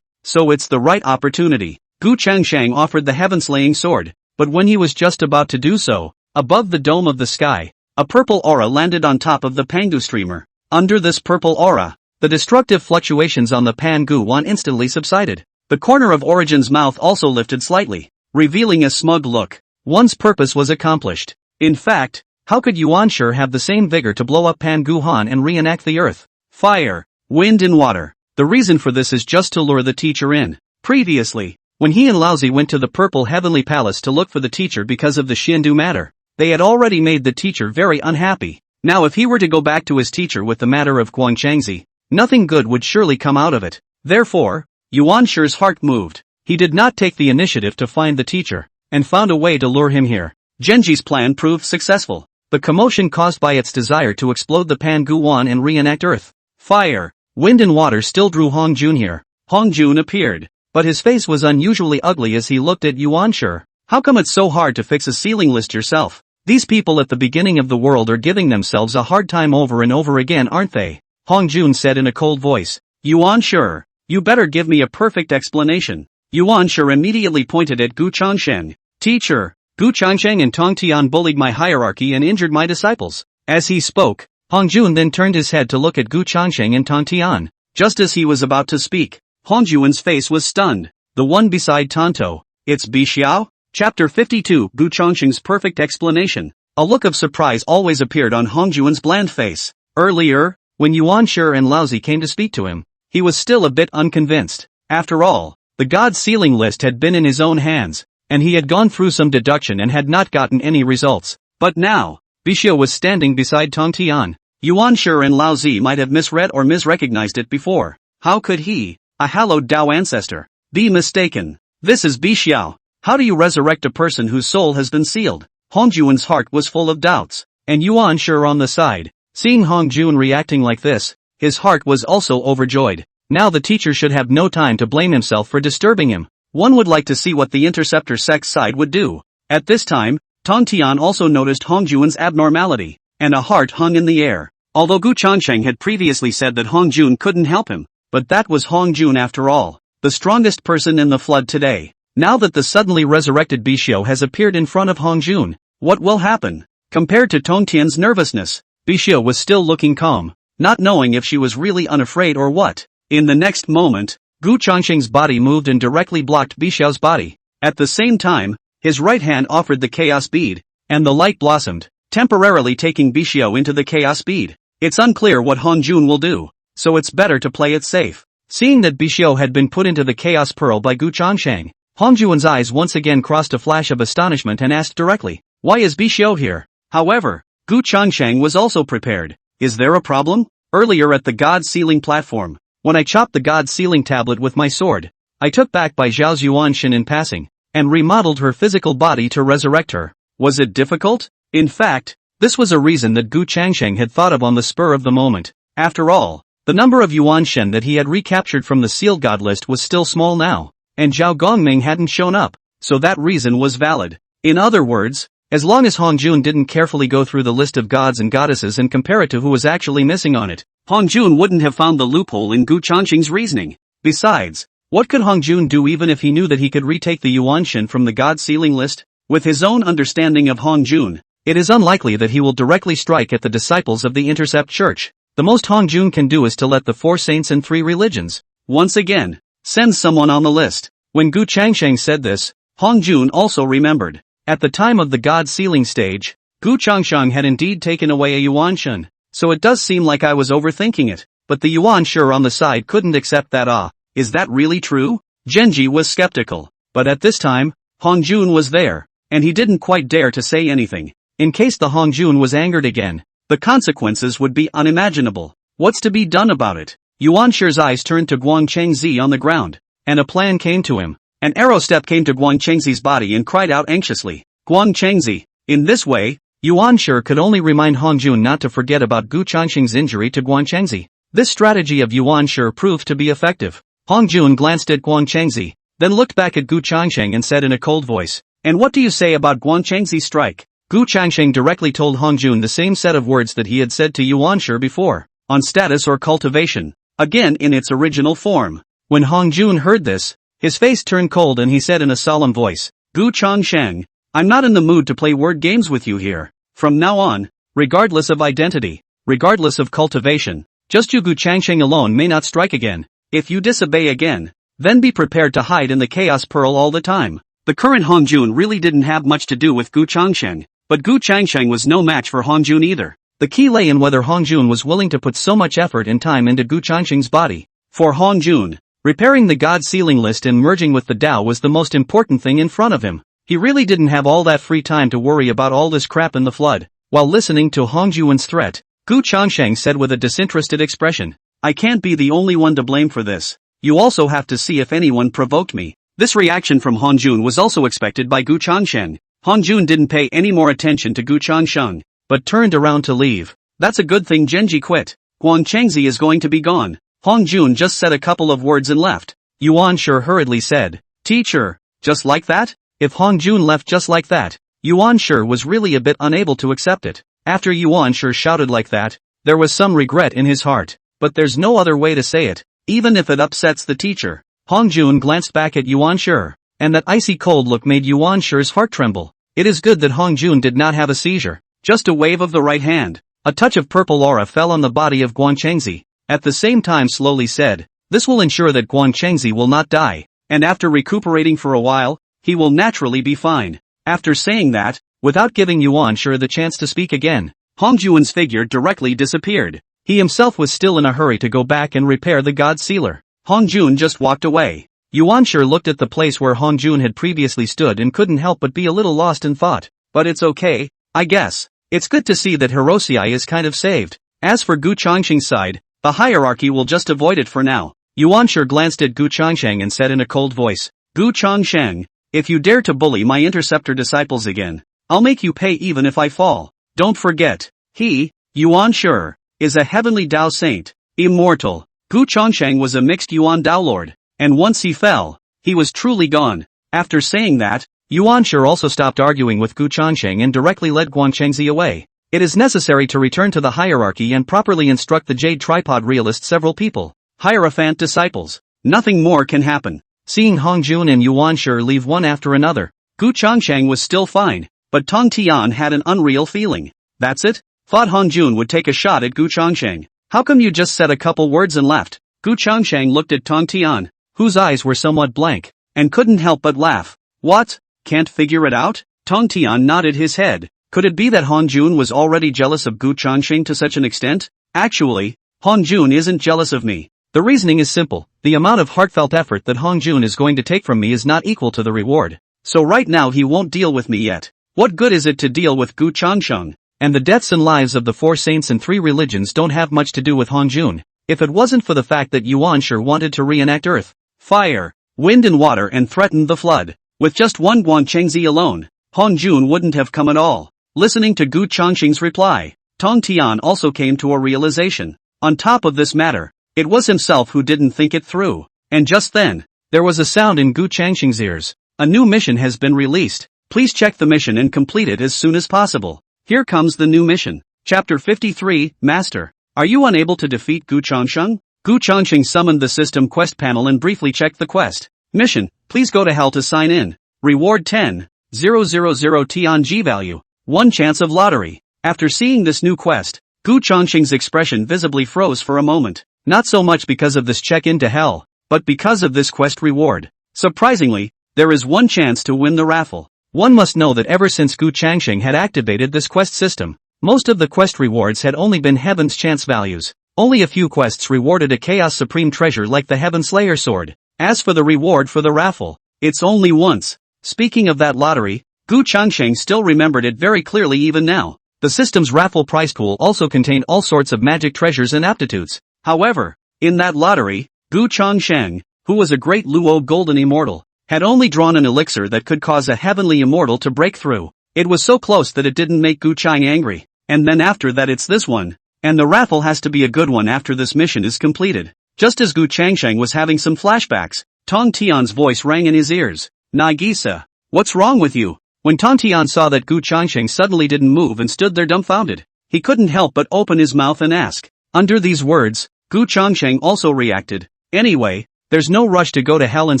[SPEAKER 1] so it's the right opportunity. Gu Changsheng offered the heaven-slaying sword, but when he was just about to do so, above the dome of the sky, a purple aura landed on top of the Pangu streamer. Under this purple aura, the destructive fluctuations on the Pangu Wan instantly subsided. The corner of Origin's mouth also lifted slightly, revealing a smug look. One's purpose was accomplished. In fact, how could Yuan Shi have the same vigor to blow up Pangu Han and reenact the earth, fire, wind and water? The reason for this is just to lure the teacher in. Previously, when he and Laozi went to the Purple Heavenly Palace to look for the teacher because of the Shindu matter, they had already made the teacher very unhappy. Now if he were to go back to his teacher with the matter of Guang Chengzi, nothing good would surely come out of it. Therefore, Yuan Shi's heart moved. He did not take the initiative to find the teacher, and found a way to lure him here. Genji's plan proved successful. The commotion caused by its desire to explode the Pangu Wan and reenact earth, fire, wind and water still drew Hong Jun here. Hong Jun appeared, but his face was unusually ugly as he looked at Yuan Shi. How come it's so hard to fix a ceiling list yourself? These people at the beginning of the world are giving themselves a hard time over and over again, aren't they? Hong Jun said in a cold voice. Yuan Shi, you better give me a perfect explanation. Yuan Shi immediately pointed at Gu Changsheng. Teacher, Gu Changsheng and Tong Tian bullied my hierarchy and injured my disciples. As he spoke, Hong Jun then turned his head to look at Gu Changsheng and Tong Tian. Just as he was about to speak, Hong Jun's face was stunned. The one beside Tonto. It's Juejiao? Chapter 52 Gu Changsheng's perfect explanation. A look of surprise always appeared on Hong Jun's bland face. Earlier, when Yuan Shi and Laozi came to speak to him, he was still a bit unconvinced. After all, the God Sealing list had been in his own hands, and he had gone through some deduction and had not gotten any results. But now, Juejiao was standing beside Tong Tian. Yuan Shi and Laozi might have misread or misrecognized it before. How could he, a hallowed Dao ancestor, be mistaken? This is Juejiao. How do you resurrect a person whose soul has been sealed? Hong Jun's heart was full of doubts, and Yuan Shi on the side, seeing Hong Jun reacting like this, his heart was also overjoyed. Now the teacher should have no time to blame himself for disturbing him. One would like to see what the interceptor sect side would do. At this time, Tong Tian also noticed Hong Jun's abnormality, and a heart hung in the air. Although Gu Changsheng had previously said that Hong Jun couldn't help him, but that was Hong Jun after all, the strongest person in the flood today. Now that the suddenly resurrected Bixiu has appeared in front of Hong Jun, what will happen? Compared to Tong Tian's nervousness, Bixiu was still looking calm, not knowing if she was really unafraid or what. In the next moment, Gu Changsheng's body moved and directly blocked Bixiu's body. At the same time, his right hand offered the chaos bead, and the light blossomed, temporarily taking Bixiu into the chaos bead. It's unclear what Hong Jun will do, so it's better to play it safe. Seeing that Bixiu had been put into the chaos pearl by Gu Changsheng, Hong Jun's eyes once again crossed a flash of astonishment and asked directly, "Why is Bixiu here?" However, Gu Changsheng was also prepared. "Is there a problem?" Earlier at the God Sealing platform, when I chopped the God Sealing tablet with my sword, I took back by Zhao's Yuanshan in passing, and remodeled her physical body to resurrect her. Was it difficult? In fact, this was a reason that Gu Changsheng had thought of on the spur of the moment. After all, the number of Yuanshan that he had recaptured from the sealed god list was still small now, and Zhao Gongming hadn't shown up, so that reason was valid. In other words, as long as Hong Jun didn't carefully go through the list of gods and goddesses and compare it to who was actually missing on it, Hong Jun wouldn't have found the loophole in Gu Changsheng's reasoning. Besides, what could Hong Jun do even if he knew that he could retake the Yuanshan from the god sealing list? With his own understanding of Hong Jun, it is unlikely that he will directly strike at the disciples of the Intercept Church. The most Hong Jun can do is to let the 4 saints and 3 religions, once again, send someone on the list. When Gu Changsheng said this, Hong Jun also remembered. At the time of the God Sealing stage, Gu Changsheng had indeed taken away a Yuanshan, so it does seem like I was overthinking it, but the Yuanshan on the side couldn't accept that. Is that really true? Genji was skeptical, but at this time, Hong Jun was there, and he didn't quite dare to say anything. In case the Hong Jun was angered again, the consequences would be unimaginable. What's to be done about it? Yuan Shi's eyes turned to Guang Chengzi on the ground, and a plan came to him. An arrow step came to Guang Chengzi's body and cried out anxiously, "Guang Chengzi!" In this way, Yuan Shi could only remind Hong Jun not to forget about Gu Changsheng's injury to Guang Chengzi. This strategy of Yuan Shi proved to be effective. Hong Jun glanced at Guang Chengzi, then looked back at Gu Changsheng and said in a cold voice, "And what do you say about Guang Chengzi's strike?" Gu Changsheng directly told Hong Jun the same set of words that he had said to Yuan Shi before, on status or cultivation, again in its original form. When Hong Jun heard this, his face turned cold and he said in a solemn voice, "Gu Changsheng, I'm not in the mood to play word games with you here. From now on, regardless of identity, regardless of cultivation, just you Gu Changsheng alone may not strike again. If you disobey again, then be prepared to hide in the Chaos Pearl all the time." The current Hong Jun really didn't have much to do with Gu Changsheng, but Gu Changsheng was no match for Hong Jun either. The key lay in whether Hong Jun was willing to put so much effort and time into Gu Changsheng's body. For Hong Jun, repairing the God Sealing list and merging with the Tao was the most important thing in front of him. He really didn't have all that free time to worry about all this crap in the flood. While listening to Hong Jun's threat, Gu Changsheng said with a disinterested expression, "I can't be the only one to blame for this. You also have to see if anyone provoked me." This reaction from Hong Jun was also expected by Gu Changsheng. Hong Jun didn't pay any more attention to Gu Changsheng, but turned around to leave. "That's a good thing Genji quit. Guang Chengzi is going to be gone." Hong Jun just said a couple of words and left. Yuan Shi hurriedly said, "Teacher, just like that?" If Hong Jun left just like that, Yuan Shi was really a bit unable to accept it. After Yuan Shi shouted like that, there was some regret in his heart, but there's no other way to say it, even if it upsets the teacher. Hong Jun glanced back at Yuan Shi, and that icy cold look made Yuan Shi's heart tremble. It is good that Hong Jun did not have a seizure. Just a wave of the right hand, a touch of purple aura fell on the body of Guang Chengzi. At the same time slowly said, "This will ensure that Guang Chengzi will not die, and after recuperating for a while, he will naturally be fine." After saying that, without giving Yuan Shi the chance to speak again, Hong Jun's figure directly disappeared. He himself was still in a hurry to go back and repair the God Sealer. Hong Jun just walked away. Yuan Shi looked at the place where Hong Jun had previously stood and couldn't help but be a little lost in thought. But it's okay, I guess. It's good to see that Hirosei is kind of saved. As for Gu Changsheng's side, the hierarchy will just avoid it for now. Yuan Shi glanced at Gu Changsheng and said in a cold voice, "Gu Changsheng, if you dare to bully my interceptor disciples again, I'll make you pay even if I fall. Don't forget, he, Yuan Shi, is a heavenly Tao saint, immortal." Gu Changsheng was a mixed Yuan Tao lord, and once he fell, he was truly gone. After saying that, Yuan Shi also stopped arguing with Gu Changsheng and directly led Guang Chengzi away. It is necessary to return to the hierarchy and properly instruct the Jade Tripod realist several people. Hierophant disciples. Nothing more can happen. Seeing Hongjun and Yuan Shi leave one after another, Gu Changsheng was still fine, but Tong Tian had an unreal feeling. That's it? Thought Hongjun would take a shot at Gu Changsheng. How come you just said a couple words and left? Gu Changsheng looked at Tong Tian, whose eyes were somewhat blank, and couldn't help but laugh. What? Can't figure it out? Tong Tian nodded his head. Could it be that Hongjun was already jealous of Gu Changsheng to such an extent? Actually, Hongjun isn't jealous of me. The reasoning is simple. The amount of heartfelt effort that Hongjun is going to take from me is not equal to the reward. So right now he won't deal with me yet. What good is it to deal with Gu Changsheng? And the deaths and lives of the 4 saints and 3 religions don't have much to do with Hongjun. If it wasn't for the fact that Yuan Shi wanted to reenact earth, fire, wind and water and threatened the flood, with just one Guangchengzi alone, Hongjun wouldn't have come at all. Listening to Gu Changsheng's reply, Tong Tian also came to a realization. On top of this matter, it was himself who didn't think it through. And just then, there was a sound in Gu Changsheng's ears. A new mission has been released. Please check the mission and complete it as soon as possible. Here comes the new mission. Chapter 53, Master. Are you unable to defeat Gu Changsheng? Gu Changsheng summoned the system quest panel and briefly checked the quest. Mission, please go to hell to sign in. Reward 10,000 Tianji value. 1 chance of lottery. After seeing this new quest, Gu Changsheng's expression visibly froze for a moment. Not so much because of this check-in to hell, but because of this quest reward. Surprisingly, there is 1 chance to win the raffle. One must know that ever since Gu Changsheng had activated this quest system, most of the quest rewards had only been Heaven's chance values. Only a few quests rewarded a Chaos Supreme treasure like the Heaven Slayer sword. As for the reward for the raffle, it's only once. Speaking of that lottery, Gu Changsheng still remembered it very clearly even now. The system's raffle prize pool also contained all sorts of magic treasures and aptitudes. However, in that lottery, Gu Changsheng, who was a great Luo golden immortal, had only drawn an elixir that could cause a heavenly immortal to break through. It was so close that it didn't make Gu Chang angry. And then after that it's this one. And the raffle has to be a good one after this mission is completed. Just as Gu Changsheng was having some flashbacks, Tong Tian's voice rang in his ears. Nagisa, what's wrong with you? When Tong Tian saw that Gu Changsheng suddenly didn't move and stood there dumbfounded, he couldn't help but open his mouth and ask. Under these words, Gu Changsheng also reacted. Anyway, there's no rush to go to hell and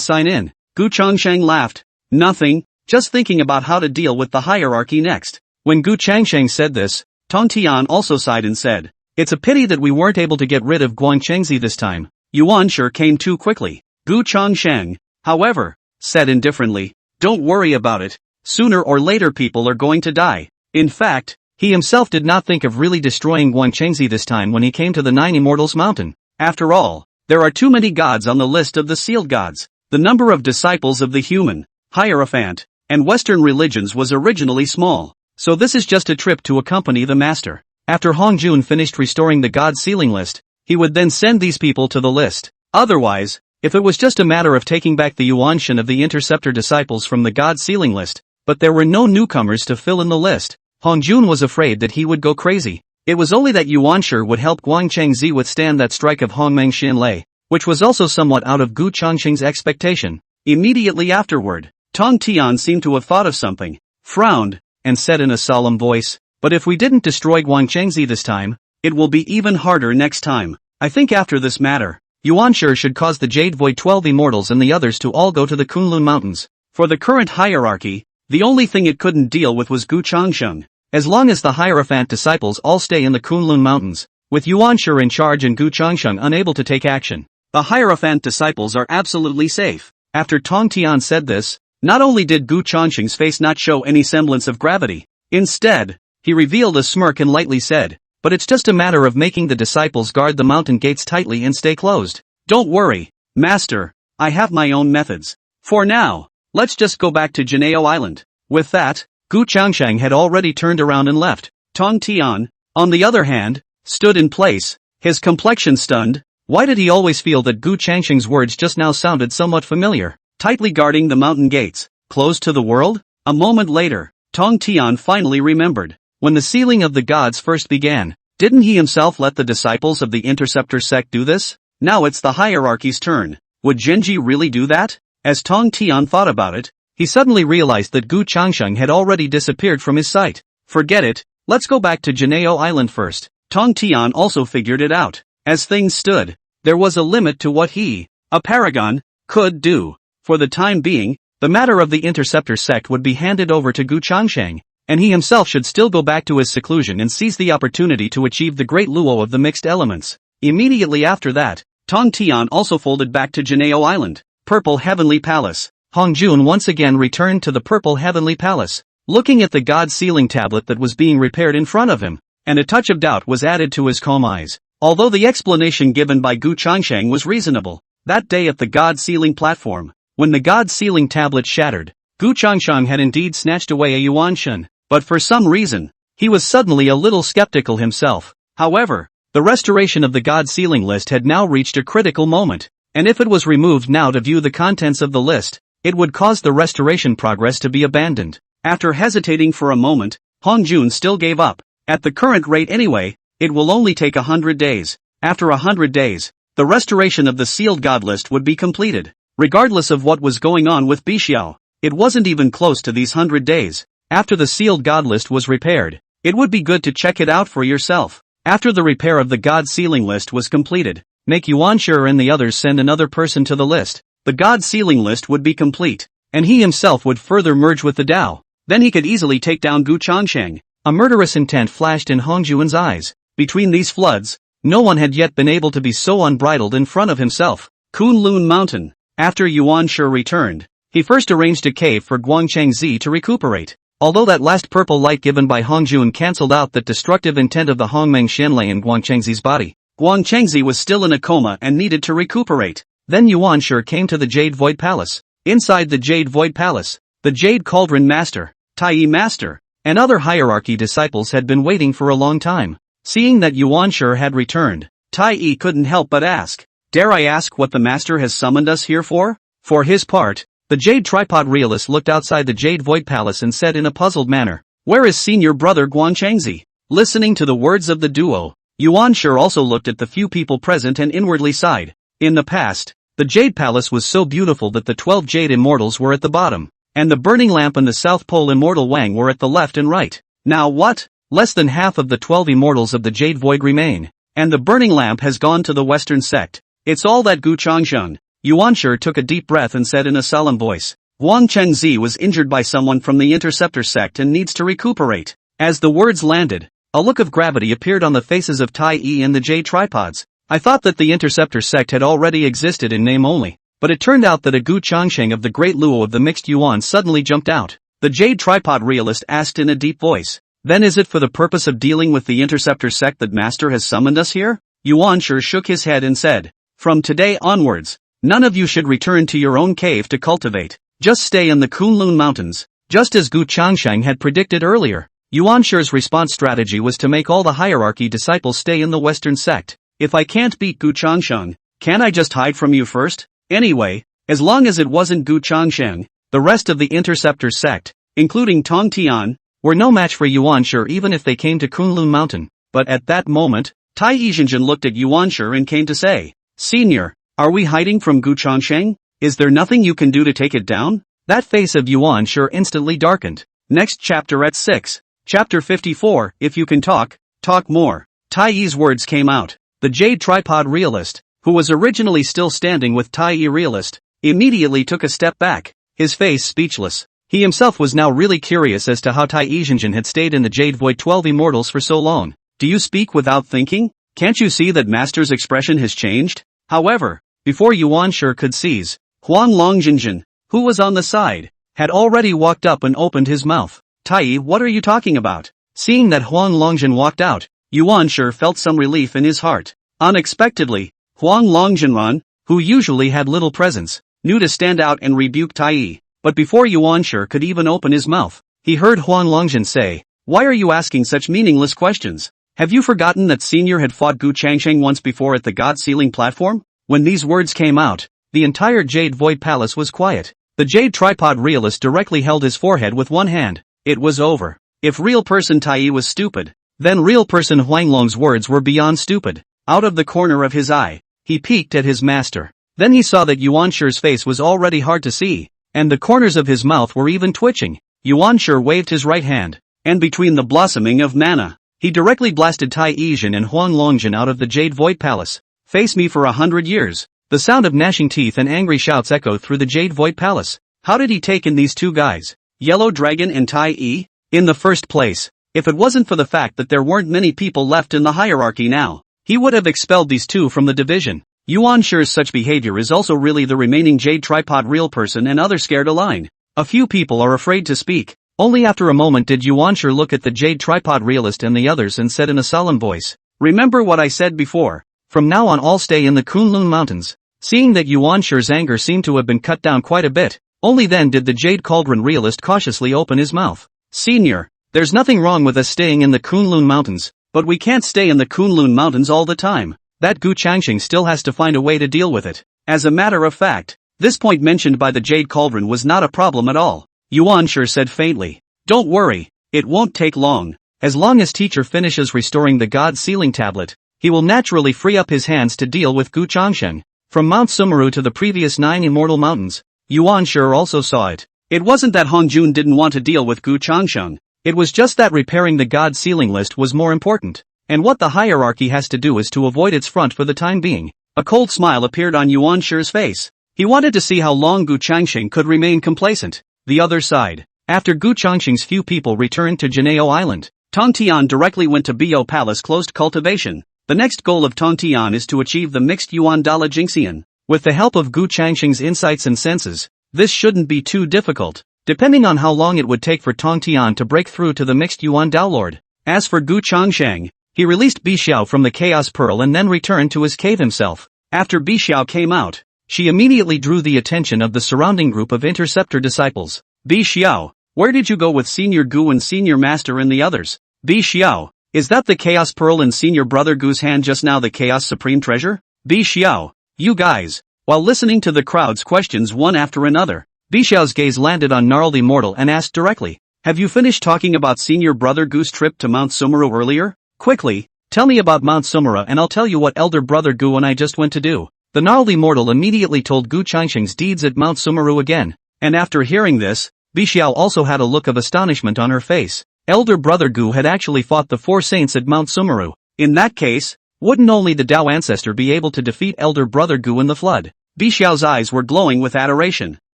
[SPEAKER 1] sign in. Gu Changsheng laughed. Nothing, just thinking about how to deal with the hierarchy next. When Gu Changsheng said this, Tong Tian also sighed and said, it's a pity that we weren't able to get rid of Guangchengzi this time. Yuan Shi came too quickly. Gu Changsheng, however, said indifferently, don't worry about it. Sooner or later people are going to die. In fact, he himself did not think of really destroying Guangchengzi this time when he came to the 9 Immortals Mountain. After all, there are too many gods on the list of the sealed gods. The number of disciples of the human, Hierophant, and Western religions was originally small. So this is just a trip to accompany the master. After Hongjun finished restoring the god sealing list, he would then send these people to the list. Otherwise, if it was just a matter of taking back the Yuanshan of the interceptor disciples from the god sealing list, but there were no newcomers to fill in the list, Hongjun was afraid that he would go crazy. It was only that Yuan Shi would help Guangchengzi withstand that strike of Hongmeng Xinlei, which was also somewhat out of Gu Changsheng's expectation. Immediately afterward, Tong Tian seemed to have thought of something, frowned, and said in a solemn voice, but if we didn't destroy Guangchengzi this time, it will be even harder next time. I think after this matter, Yuan Shi should cause the Jade Void 12 Immortals and the others to all go to the Kunlun Mountains. For the current hierarchy, the only thing it couldn't deal with was Gu Changsheng. As long as the Hierophant disciples all stay in the Kunlun Mountains, with Yuan Shi in charge and Gu Changsheng unable to take action, the Hierophant disciples are absolutely safe. After Tong Tian said this, not only did Gu Changsheng's face not show any semblance of gravity, instead, he revealed a smirk and lightly said, but it's just a matter of making the disciples guard the mountain gates tightly and stay closed. Don't worry, Master, I have my own methods. For now, let's just go back to Juejiao Island. With that, Gu Changsheng had already turned around and left. Tong Tian, on the other hand, stood in place, his complexion stunned. Why did he always feel that Gu Changsheng's words just now sounded somewhat familiar? Tightly guarding the mountain gates, closed to the world? A moment later, Tong Tian finally remembered. When the sealing of the gods first began, didn't he himself let the disciples of the interceptor sect do this? Now it's the hierarchy's turn. Would Genji really do that? As Tong Tian thought about it, he suddenly realized that Gu Changsheng had already disappeared from his sight. Forget it, Let's go back to Juejiao Island first. Tong Tian also figured it out. As things stood, there was a limit to what he, a paragon, could do. For the time being, the matter of the interceptor sect would be handed over to Gu Changsheng, and he himself should still go back to his seclusion and seize the opportunity to achieve the great luo of the mixed elements. Immediately after that, Tong Tian also folded back to Juejiao Island. Purple Heavenly Palace. Hong Jun once again returned to the Purple Heavenly Palace, looking at the god sealing tablet that was being repaired in front of him, and a touch of doubt was added to his calm eyes. Although the explanation given by Gu Changsheng was reasonable, that day at the god sealing platform, when the god sealing tablet shattered, Gu Changsheng had indeed snatched away a yuan shun, but for some reason, he was suddenly a little skeptical himself. However, the restoration of the god sealing list had now reached a critical moment, and if it was removed now to view the contents of the list, it would cause the restoration progress to be abandoned. After hesitating for a moment, Hong Jun still gave up. At the current rate anyway, it will only take 100 days. After 100 days, the restoration of the sealed god list would be completed. Regardless of what was going on with Juejiao, it wasn't even close to these 100 days. After the sealed god list was repaired, it would be good to check it out for yourself. After the repair of the god sealing list was completed, make Yuan Shi and the others send another person to the list. The god sealing list would be complete, and he himself would further merge with the Dao. Then he could easily take down Gu Changsheng. A murderous intent flashed in Hong Juan's eyes. Between these floods, no one had yet been able to be so unbridled in front of himself. Kunlun Mountain. After Yuan Shi returned, he first arranged a cave for Guangchengzi to recuperate. Although that last purple light given by Hong Juan cancelled out that destructive intent of the Hongmeng Xianlei in Guangchengzi's body, Guangchengzi was still in a coma and needed to recuperate. Then Yuan Shi came to the Jade Void Palace. Inside the Jade Void Palace, the Jade Cauldron Master, Tai Master, and other hierarchy disciples had been waiting for a long time. Seeing that Yuan Shi had returned, Tai couldn't help but ask, "Dare I ask what the Master has summoned us here for?" For his part, the Jade Tripod Realist looked outside the Jade Void Palace and said in a puzzled manner, "Where is senior brother Guangchengzi?" Listening to the words of the duo, Yuan Shi also looked at the few people present and inwardly sighed. In the past, the Jade Palace was so beautiful that the 12 Jade Immortals were at the bottom, and the Burning Lamp and the South Pole Immortal Wang were at the left and right. Now what? Less than half of the 12 Immortals of the Jade Void remain, and the Burning Lamp has gone to the Western sect. It's all that Gu Changsheng. Yuan Shi took a deep breath and said in a solemn voice, "Guangchengzi was injured by someone from the Interceptor sect and needs to recuperate." As the words landed, a look of gravity appeared on the faces of Tai and the Jade Tripods. I thought that the Interceptor sect had already existed in name only, but it turned out that a Gu Changsheng of the Great Luo of the Mixed Yuan suddenly jumped out. The Jade Tripod Realist asked in a deep voice, "Then is it for the purpose of dealing with the Interceptor sect that Master has summoned us here?" Yuan Shi shook his head and said, "From today onwards, none of you should return to your own cave to cultivate. Just stay in the Kunlun Mountains." Just as Gu Changsheng had predicted earlier, Yuan Shi's response strategy was to make all the hierarchy disciples stay in the Western sect. If I can't beat Gu Changsheng, can't I just hide from you first? Anyway, as long as it wasn't Gu Changsheng, the rest of the Interceptor sect, including Tong Tian, were no match for Yuan Shi even if they came to Kunlun Mountain. But at that moment, Tai Yizhenjin looked at Yuan Shi and came to say, "Senior, are we hiding from Gu Changsheng? Is there nothing you can do to take it down?" That face of Yuan Shi instantly darkened. Next chapter at 6. Chapter 54, If You Can Talk, Talk More. Tai Yi's words came out. The Jade Tripod Realist, who was originally still standing with Tai Yi Realist, immediately took a step back, his face speechless. He himself was now really curious as to how Tai Yizhenjin had stayed in the Jade Void 12 Immortals for so long. "Do you speak without thinking? Can't you see that Master's expression has changed?" However, before Yuan Shi could seize, Huang Longjinjin, who was on the side, had already walked up and opened his mouth. "Tai, what are you talking about?" Seeing that Huang Longjin walked out, Yuan Shi felt some relief in his heart. Unexpectedly, Huang Longjinran, who usually had little presence, knew to stand out and rebuke Tai. But before Yuan Shi could even open his mouth, he heard Huang Longjin say, "Why are you asking such meaningless questions? Have you forgotten that Senior had fought Gu Changsheng once before at the God Sealing platform?" When these words came out, the entire Jade Void Palace was quiet. The Jade Tripod Realist directly held his forehead with one hand. It was over. If real person Tai was stupid, then real person Huanglong's words were beyond stupid. Out of the corner of his eye, he peeked at his master. Then he saw that Yuan Shi's face was already hard to see, and the corners of his mouth were even twitching. Yuan Shi waved his right hand. and between the blossoming of mana. He directly blasted Tai Yijin and Huang Longjin out of the Jade Void Palace. Face me for 100 years. The sound of gnashing teeth and angry shouts echoed through the Jade Void Palace. How did he take in these two guys? Yellow Dragon and Tai Yi? In the first place, if it wasn't for the fact that there weren't many people left in the hierarchy now, he would have expelled these two from the division. Yuan Shi's such behavior is also really the remaining Jade Tripod real person and others scared align. A few people are afraid to speak. Only after a moment did Yuan Shi look at the Jade Tripod realist and the others and said in a solemn voice, "Remember what I said before. From now on all stay in the Kunlun Mountains." Seeing that Yuan Shi's anger seemed to have been cut down quite a bit, only then did the Jade Cauldron realist cautiously open his mouth. "Senior, there's nothing wrong with us staying in the Kunlun Mountains, but we can't stay in the Kunlun Mountains all the time. That Gu Changxing still has to find a way to deal with it." As a matter of fact, this point mentioned by the Jade Cauldron was not a problem at all. Yuan Shi said faintly, "Don't worry, it won't take long. As long as teacher finishes restoring the God Sealing Tablet, he will naturally free up his hands to deal with Gu Changxing." From Mount Sumeru to the previous 9 Immortal Mountains, Yuan Shi also saw it. It wasn't that Hong Jun didn't want to deal with Gu Changxing. It was just that repairing the God Sealing list was more important. And what the hierarchy has to do is to avoid its front for the time being. A cold smile appeared on Yuan Shi's face. He wanted to see how long Gu Changxing could remain complacent. The other side. After Gu Changxing's few people returned to Juejiao Island, Tong Tian directly went to Bo Palace closed cultivation. The next goal of Tong Tian is to achieve the mixed Yuan Dala Jingxian. With the help of Gu Changxing's insights and senses, this shouldn't be too difficult, depending on how long it would take for Tong Tian to break through to the mixed Yuan Dao Lord. As for Gu Changxing, he released Bixiao from the Chaos Pearl and then returned to his cave himself. After Bixiao came out, she immediately drew the attention of the surrounding group of interceptor disciples. "Bixiao, where did you go with Senior Gu and Senior Master and the others?" "Bixiao, is that the Chaos Pearl in Senior Brother Gu's hand just now, the Chaos Supreme Treasure?" "Bixiao, you guys." While listening to the crowd's questions one after another, Bixiao's gaze landed on Gnarled Immortal and asked directly, "Have you finished talking about Senior Brother Gu's trip to Mount Sumeru earlier? Quickly, tell me about Mount Sumeru and I'll tell you what Elder Brother Gu and I just went to do." The Gnarled Immortal immediately told Gu Changxing's deeds at Mount Sumeru again, and after hearing this, Bixiao also had a look of astonishment on her face. Elder Brother Gu had actually fought the 4 saints at Mount Sumeru. In that case, wouldn't only the Dao ancestor be able to defeat Elder Brother Gu in the flood? Bixiao's eyes were glowing with adoration,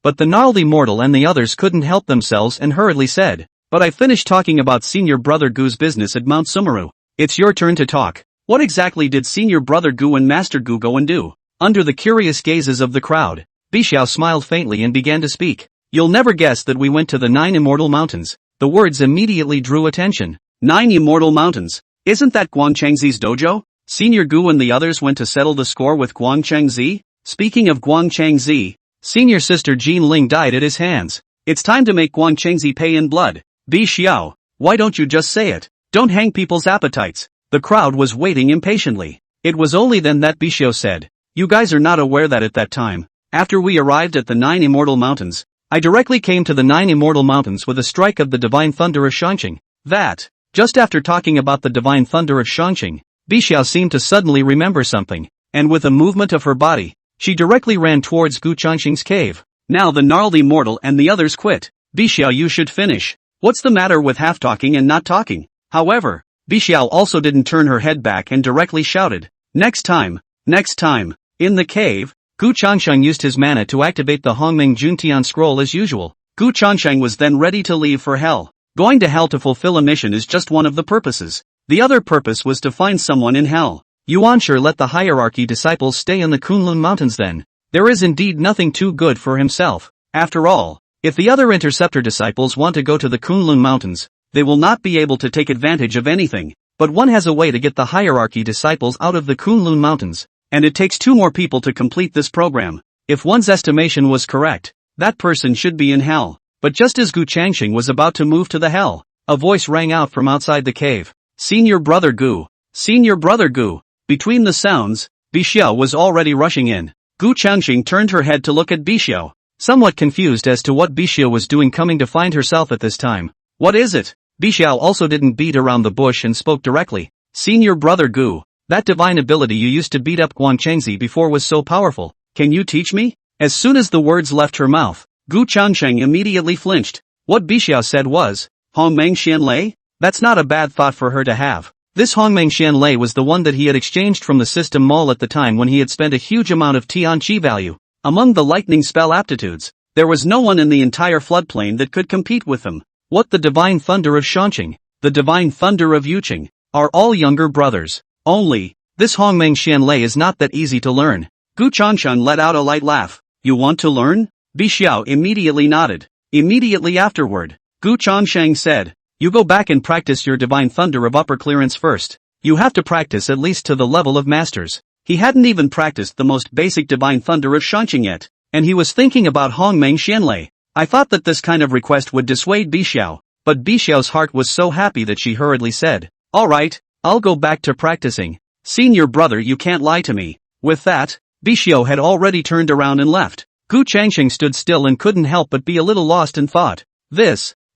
[SPEAKER 1] but the Gnarled Immortal and the others couldn't help themselves and hurriedly said, "But I finished talking about Senior Brother Gu's business at Mount Sumeru. It's your turn to talk. What exactly did Senior Brother Gu and Master Gu go and do?" Under the curious gazes of the crowd, Bixiao smiled faintly and began to speak. "You'll never guess that we went to the 9 Immortal Mountains." The words immediately drew attention. 9 Immortal Mountains? Isn't that Guang Chengzi's dojo? Senior Gu and the others went to settle the score with Guang Chengzi? Speaking of Guang Chengzi, Senior Sister Jean Ling died at his hands. It's time to make Guang Chengzi pay in blood. Bixiao, why don't you just say it? Don't hang people's appetites. The crowd was waiting impatiently. It was only then that Bixiao said, "You guys are not aware that at that time, after we arrived at the 9 Immortal Mountains, I directly came to the 9 Immortal Mountains with a strike of the Divine Thunder of Shangqing. That, just after talking about the Divine Thunder of Shangqing, Bixiao seemed to suddenly remember something, and with a movement of her body, she directly ran towards Gu Changxing's cave. Now the Gnarled Immortal and the others quit. "Bixiao, you should finish. What's the matter with half talking and not talking?" However, Bixiao also didn't turn her head back and directly shouted, "Next time, next time." In the cave, Gu Changxing used his mana to activate the Hongming Juntian scroll as usual. Gu Changxing was then ready to leave for hell. Going to hell to fulfill a mission is just one of the purposes. The other purpose was to find someone in hell. Yuan Shi let the hierarchy disciples stay in the Kunlun Mountains then. There is indeed nothing too good for himself. After all, if the other interceptor disciples want to go to the Kunlun Mountains, they will not be able to take advantage of anything. But one has a way to get the hierarchy disciples out of the Kunlun Mountains. And it takes 2 more people to complete this program. If one's estimation was correct, that person should be in hell. But just as Gu Changxing was about to move to the hell, a voice rang out from outside the cave. "Senior Brother Gu! Senior Brother Gu!" Between the sounds, Bixiao was already rushing in. Gu Changxing turned her head to look at Bixiao, somewhat confused as to what Bixiao was doing coming to find herself at this time. "What is it?" Bixiao also didn't beat around the bush and spoke directly. "Senior Brother Gu, that divine ability you used to beat up Guang Chengzi before was so powerful. Can you teach me?" As soon as the words left her mouth, Gu Changxing immediately flinched. What Bixiao said was, Hongmeng Xianlei? That's not a bad thought for her to have. This Hongmeng Xianlei was the one that he had exchanged from the system mall at the time when he had spent a huge amount of Tian Qi value. Among the lightning spell aptitudes, there was no one in the entire floodplain that could compete with them. What the divine thunder of Shanqing, the divine thunder of Yuqing, are all younger brothers. Only, this Hongmeng Xianlei is not that easy to learn. Gu Changsheng let out a light laugh. You want to learn? Bixiao immediately nodded. Immediately afterward, Gu Changsheng said, you go back and practice your divine thunder of upper clearance first. You have to practice at least to the level of masters. He hadn't even practiced the most basic divine thunder of Shanqing yet, and he was thinking about Hongmeng Xianlei. I thought that this kind of request would dissuade Bixiao, but Bixiao's heart was so happy that she hurriedly said, alright, I'll go back to practicing. Senior brother, you can't lie to me. With that, Bixiao had already turned around and left. Gu Changsheng stood still and couldn't help but be a little lost in thought.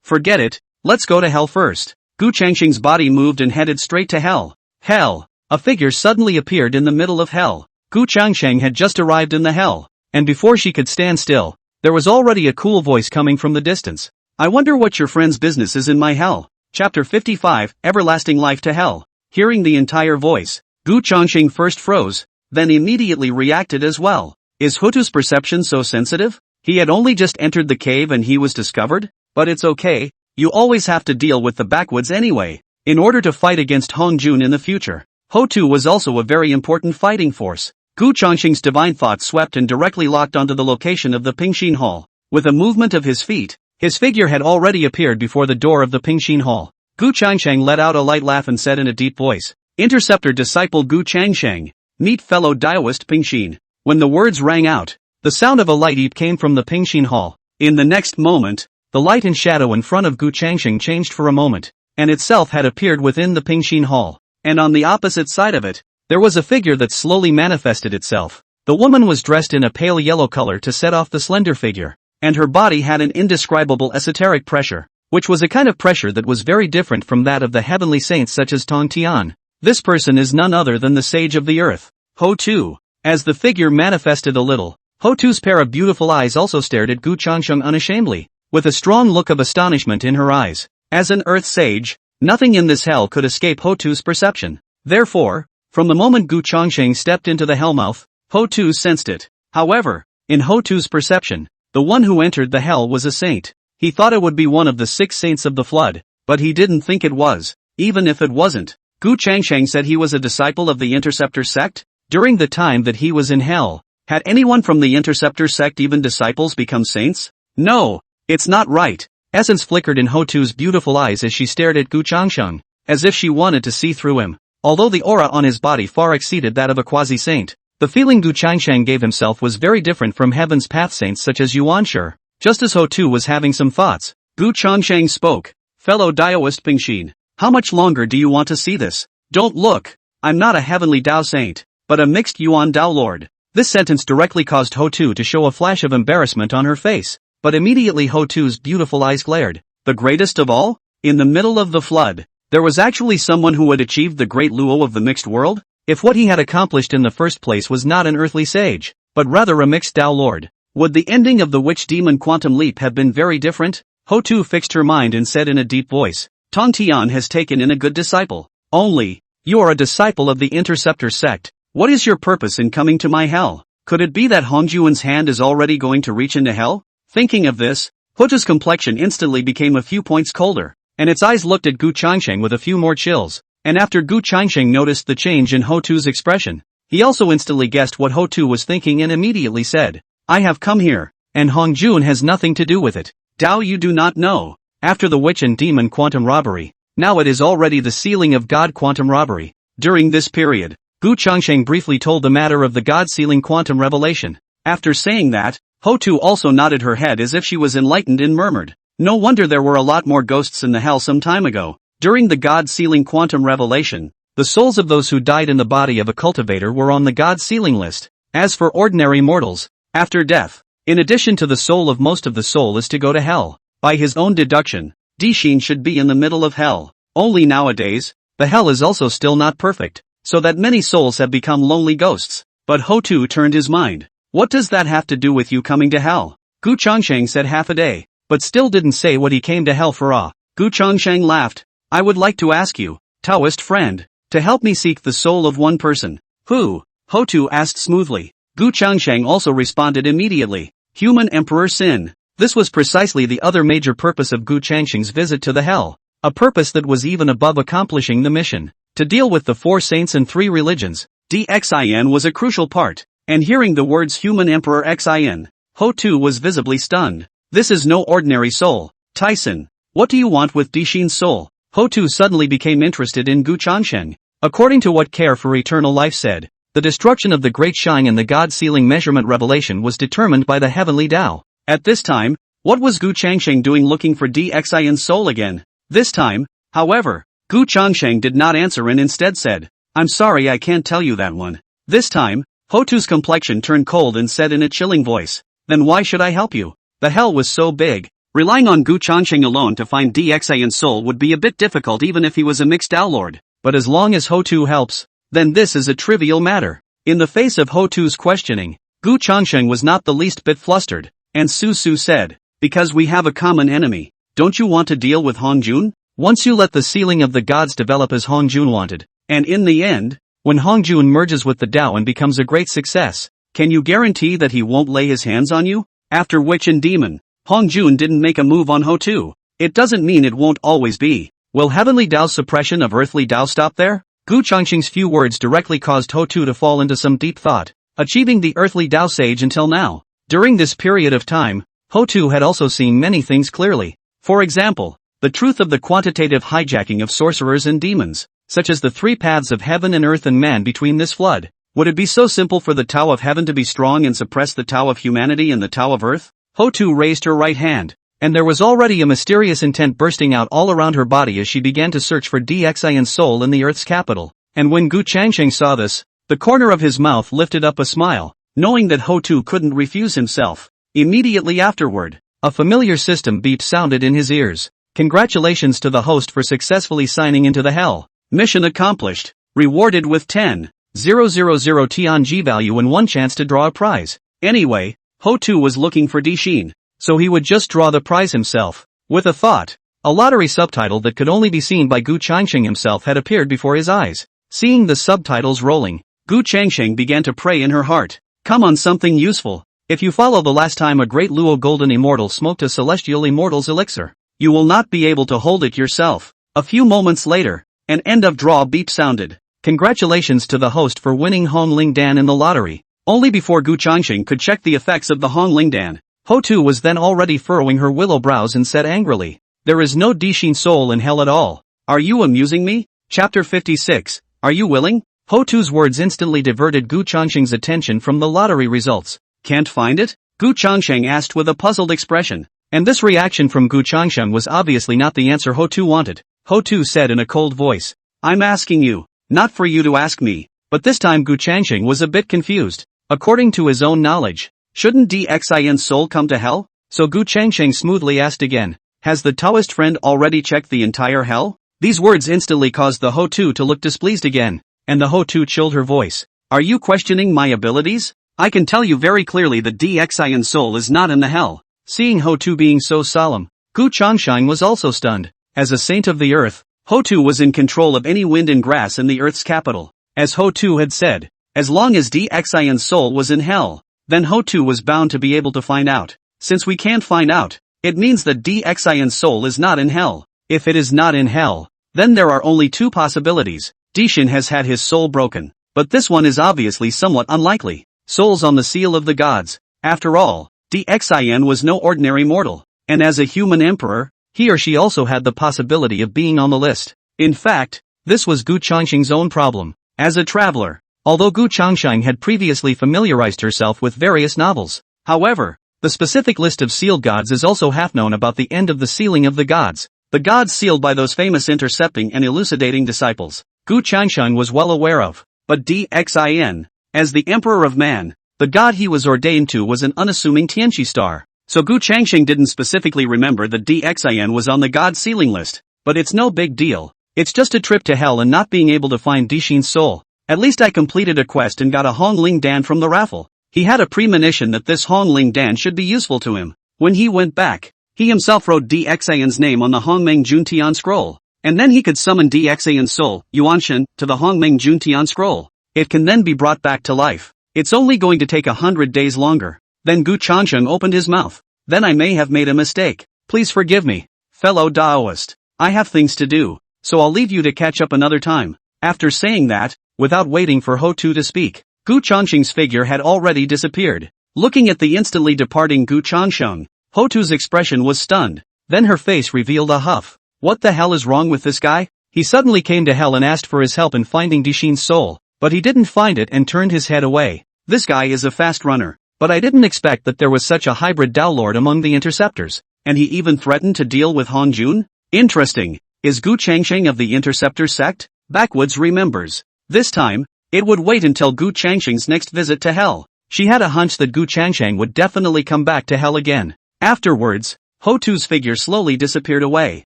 [SPEAKER 1] Forget it, let's go to hell first. Gu Changsheng's body moved and headed straight to hell. Hell! A figure suddenly appeared in the middle of hell. Gu Changsheng had just arrived in the hell, and before she could stand still, there was already a cool voice coming from the distance. I wonder what your friend's business is in my hell. Chapter 55, Everlasting Life to Hell. Hearing the entire voice, Gu Changsheng first froze, then immediately reacted as well. Is Hutu's perception so sensitive? He had only just entered the cave and he was discovered? But it's okay, you always have to deal with the backwoods anyway, in order to fight against Hongjun in the future. Hutu was also a very important fighting force. Gu Changsheng's divine thought swept and directly locked onto the location of the Pingxin Hall. With a movement of his feet, his figure had already appeared before the door of the Pingxin Hall. Gu Changsheng let out a light laugh and said in a deep voice, Interceptor disciple Gu Changsheng, meet fellow Daoist Pingxin. When the words rang out, the sound of a light eep came from the Pingxin Hall. In the next moment, the light and shadow in front of Gu Changsheng changed for a moment, and itself had appeared within the Pingxin Hall. And on the opposite side of it, there was a figure that slowly manifested itself. The woman was dressed in a pale yellow color to set off the slender figure, and her body had an indescribable esoteric pressure, which was a kind of pressure that was very different from that of the heavenly saints such as Tong Tian. This person is none other than the sage of the earth, Ho-Tu. As the figure manifested a little, Ho-Tu's pair of beautiful eyes also stared at Gu Changsheng unashamedly, with a strong look of astonishment in her eyes. As an earth sage, nothing in this hell could escape Ho-Tu's perception. Therefore, from the moment Gu Changsheng stepped into the hellmouth, Ho-Tu sensed it. However, in Ho-Tu's perception, the one who entered the hell was a saint. He thought it would be one of the 6 saints of the flood, but he didn't think it was. Even if it wasn't, Gu Changsheng said he was a disciple of the Interceptor sect. During the time that he was in hell, had anyone from the Interceptor sect, even disciples, become saints? No, it's not right. Essence flickered in Ho-Tu's beautiful eyes as she stared at Gu Changsheng, as if she wanted to see through him. Although the aura on his body far exceeded that of a quasi-saint, the feeling Gu Changsheng gave himself was very different from heaven's path saints such as Yuanshi. Just as Ho-Tu was having some thoughts, Gu Changsheng spoke. Fellow Daoist Pingxin, how much longer do you want to see this? Don't look. I'm not a heavenly Dao saint, but a mixed Yuan Dao lord. This sentence directly caused Ho-Tu to show a flash of embarrassment on her face, but immediately Ho-Tu's beautiful eyes glared. The greatest of all? In the middle of the flood, there was actually someone who had achieved the great Luo of the mixed world? If what he had accomplished in the first place was not an earthly sage, but rather a mixed Dao lord, would the ending of the witch demon quantum leap have been very different? Ho-Tu fixed her mind and said in a deep voice, Tong Tian has taken in a good disciple. Only, you are a disciple of the Interceptor sect. What is your purpose in coming to my hell? Could it be that Hongjuan's hand is already going to reach into hell? Thinking of this, Ho-Tu's complexion instantly became a few points colder, and its eyes looked at Gu Changsheng with a few more chills. And after Gu Changsheng noticed the change in Ho-Tu's expression, he also instantly guessed what Ho-Tu was thinking and immediately said, I have come here, and Hongjun has nothing to do with it. Dao, you do not know. After the witch and demon quantum robbery, now it is already the sealing of God quantum robbery. During this period, Gu Changsheng briefly told the matter of the God sealing quantum revelation. After saying that, Ho-Tu also nodded her head as if she was enlightened and murmured, no wonder there were a lot more ghosts in the hell some time ago. During the God sealing quantum revelation, the souls of those who died in the body of a cultivator were on the God sealing list. As for ordinary mortals, after death, in addition to the soul of most of the soul is to go to hell. By his own deduction, Dixin should be in the middle of hell. Only nowadays, the hell is also still not perfect, so that many souls have become lonely ghosts. But Ho-Tu turned his mind. What does that have to do with you coming to hell? Gu Changsheng said half a day, but still didn't say what he came to hell for. Gu Changsheng laughed. I would like to ask you, Taoist friend, to help me seek the soul of one person. Who? Ho-Tu asked smoothly. Gu Changsheng also responded immediately. Human Emperor Sin. This was precisely the other major purpose of Gu Changsheng's visit to the hell. A purpose that was even above accomplishing the mission. To deal with the 4 saints and 3 religions, Xin was a crucial part. And hearing the words Human Emperor Xin, Ho-Tu was visibly stunned. This is no ordinary soul. Tyson, what do you want with Dixin's soul? Ho-Tu suddenly became interested in Gu Changsheng. According to what Care for Eternal Life said, the destruction of the Great Shine and the God-sealing measurement revelation was determined by the heavenly Tao. At this time, what was Gu Changsheng doing looking for Xin's soul again? This time, however, Gu Changsheng did not answer and instead said, I'm sorry I can't tell you that one. This time, Ho-Tu's complexion turned cold and said in a chilling voice, then why should I help you? The hell was so big. Relying on Gu Changsheng alone to find Xin's soul would be a bit difficult even if he was a mixed Tao Lord. But as long as Ho-Tu helps, then this is a trivial matter. In the face of Ho-Tu's questioning, Gu Changsheng was not the least bit flustered, and Su Su said, because we have a common enemy, don't you want to deal with Hongjun? Once you let the sealing of the gods develop as Hongjun wanted, and in the end, when Hongjun merges with the Tao and becomes a great success, can you guarantee that he won't lay his hands on you? After Witch and Demon, Hongjun didn't make a move on Ho-Tu. It doesn't mean it won't always be. Will Heavenly Tao's suppression of Earthly Tao stop there? Gu Changsheng's few words directly caused Ho-Tu to fall into some deep thought, achieving the Earthly Tao sage until now. During this period of time, Ho-Tu had also seen many things clearly. For example, the truth of the quantitative hijacking of sorcerers and demons, such as the 3 paths of heaven and earth and man between this flood. Would it be so simple for the Tao of heaven to be strong and suppress the Tao of humanity and the Tao of earth? Ho-Tu raised her right hand, and there was already a mysterious intent bursting out all around her body as she began to search for Xin's soul in the earth's capital. And when Gu Changsheng saw this, the corner of his mouth lifted up a smile, knowing that Ho-Tu couldn't refuse himself. Immediately afterward, a familiar system beep sounded in his ears. Congratulations to the host for successfully signing into the hell. Mission accomplished. Rewarded with 10,000 Tianji value and 1 chance to draw a prize. Anyway, Ho-Tu was looking for Dixin, so he would just draw the prize himself. With a thought, a lottery subtitle that could only be seen by Gu Changsheng himself had appeared before his eyes. Seeing the subtitles rolling, Gu Changsheng began to pray in her heart. Come on, something useful. If you follow the last time a great Luo golden immortal smoked a celestial immortal's elixir, you will not be able to hold it yourself. A few moments later, an end of draw beep sounded. Congratulations to the host for winning Hong Ling Dan in the lottery. Only before Gu Changsheng could check the effects of the Hong Ling Dan, Ho-Tu was then already furrowing her willow brows and said angrily, there is no Dixin soul in hell at all. Are you amusing me? Chapter 56, Are you willing? Ho-Tu's words instantly diverted Gu Changsheng's attention from the lottery results. Can't find it? Gu Changsheng asked with a puzzled expression. And this reaction from Gu Changsheng was obviously not the answer Ho-Tu wanted. Ho-Tu said in a cold voice, I'm asking you, not for you to ask me. But this time Gu Changsheng was a bit confused. According to his own knowledge, shouldn't Xin's soul come to hell? So Gu Changsheng smoothly asked again, has the Taoist friend already checked the entire hell? These words instantly caused the Ho-Tu to look displeased again, and the Ho-Tu chilled her voice. Are you questioning my abilities? I can tell you very clearly that Xin's soul is not in the hell. Seeing Ho-Tu being so solemn, Gu Changsheng was also stunned. As a saint of the earth, Ho-Tu was in control of any wind and grass in the earth's capital. As Ho-Tu had said, as long as Xin's soul was in hell, then Ho-Tu was bound to be able to find out. Since we can't find out, it means that Xin's soul is not in hell. If it is not in hell, then there are only 2 possibilities. Dixin has had his soul broken, but this one is obviously somewhat unlikely. Souls on the seal of the gods. After all, Xin was no ordinary mortal, and as a human emperor, he or she also had the possibility of being on the list. In fact, this was Gu Changsheng's own problem. As a traveler, although Gu Changsheng had previously familiarized herself with various novels, however, the specific list of sealed gods is also half known about the end of the sealing of the gods. The gods sealed by those famous intercepting and elucidating disciples, Gu Changsheng was well aware of. But Xin, as the emperor of man, the god he was ordained to was an unassuming Tianqi star. So Gu Changsheng didn't specifically remember that Xin was on the god sealing list. But it's no big deal. It's just a trip to hell and not being able to find Dixin's soul. At least I completed a quest and got a Hong Ling Dan from the raffle. He had a premonition that this Hong Ling Dan should be useful to him. When he went back, He himself wrote DXAN's name on the Hongmeng Juntian scroll. And then he could summon DXAN's soul, Yuanshan, to the Hongmeng Juntian scroll. It can then be brought back to life. It's only going to take 100 days longer. Then Gu Changsheng opened his mouth. Then I may have made a mistake. Please forgive me, fellow Daoist. I have things to do, so I'll leave you to catch up another time. After saying that, without waiting for Ho-Tu to speak, Gu Changsheng's figure had already disappeared. Looking at the instantly departing Gu Changsheng, Ho-Tu's expression was stunned. Then her face revealed a huff. What the hell is wrong with this guy? He suddenly came to hell and asked for his help in finding Dixin's soul, but he didn't find it and turned his head away. This guy is a fast runner, but I didn't expect that there was such a hybrid Dao Lord among the interceptors, and he even threatened to deal with Han Jun? Interesting. Is Gu Changsheng of the Interceptor sect? Backwoods remembers. This time, it would wait until Gu Changsheng's next visit to hell. She had a hunch that Gu Changsheng would definitely come back to hell again. Afterwards, Ho-Tu's figure slowly disappeared away.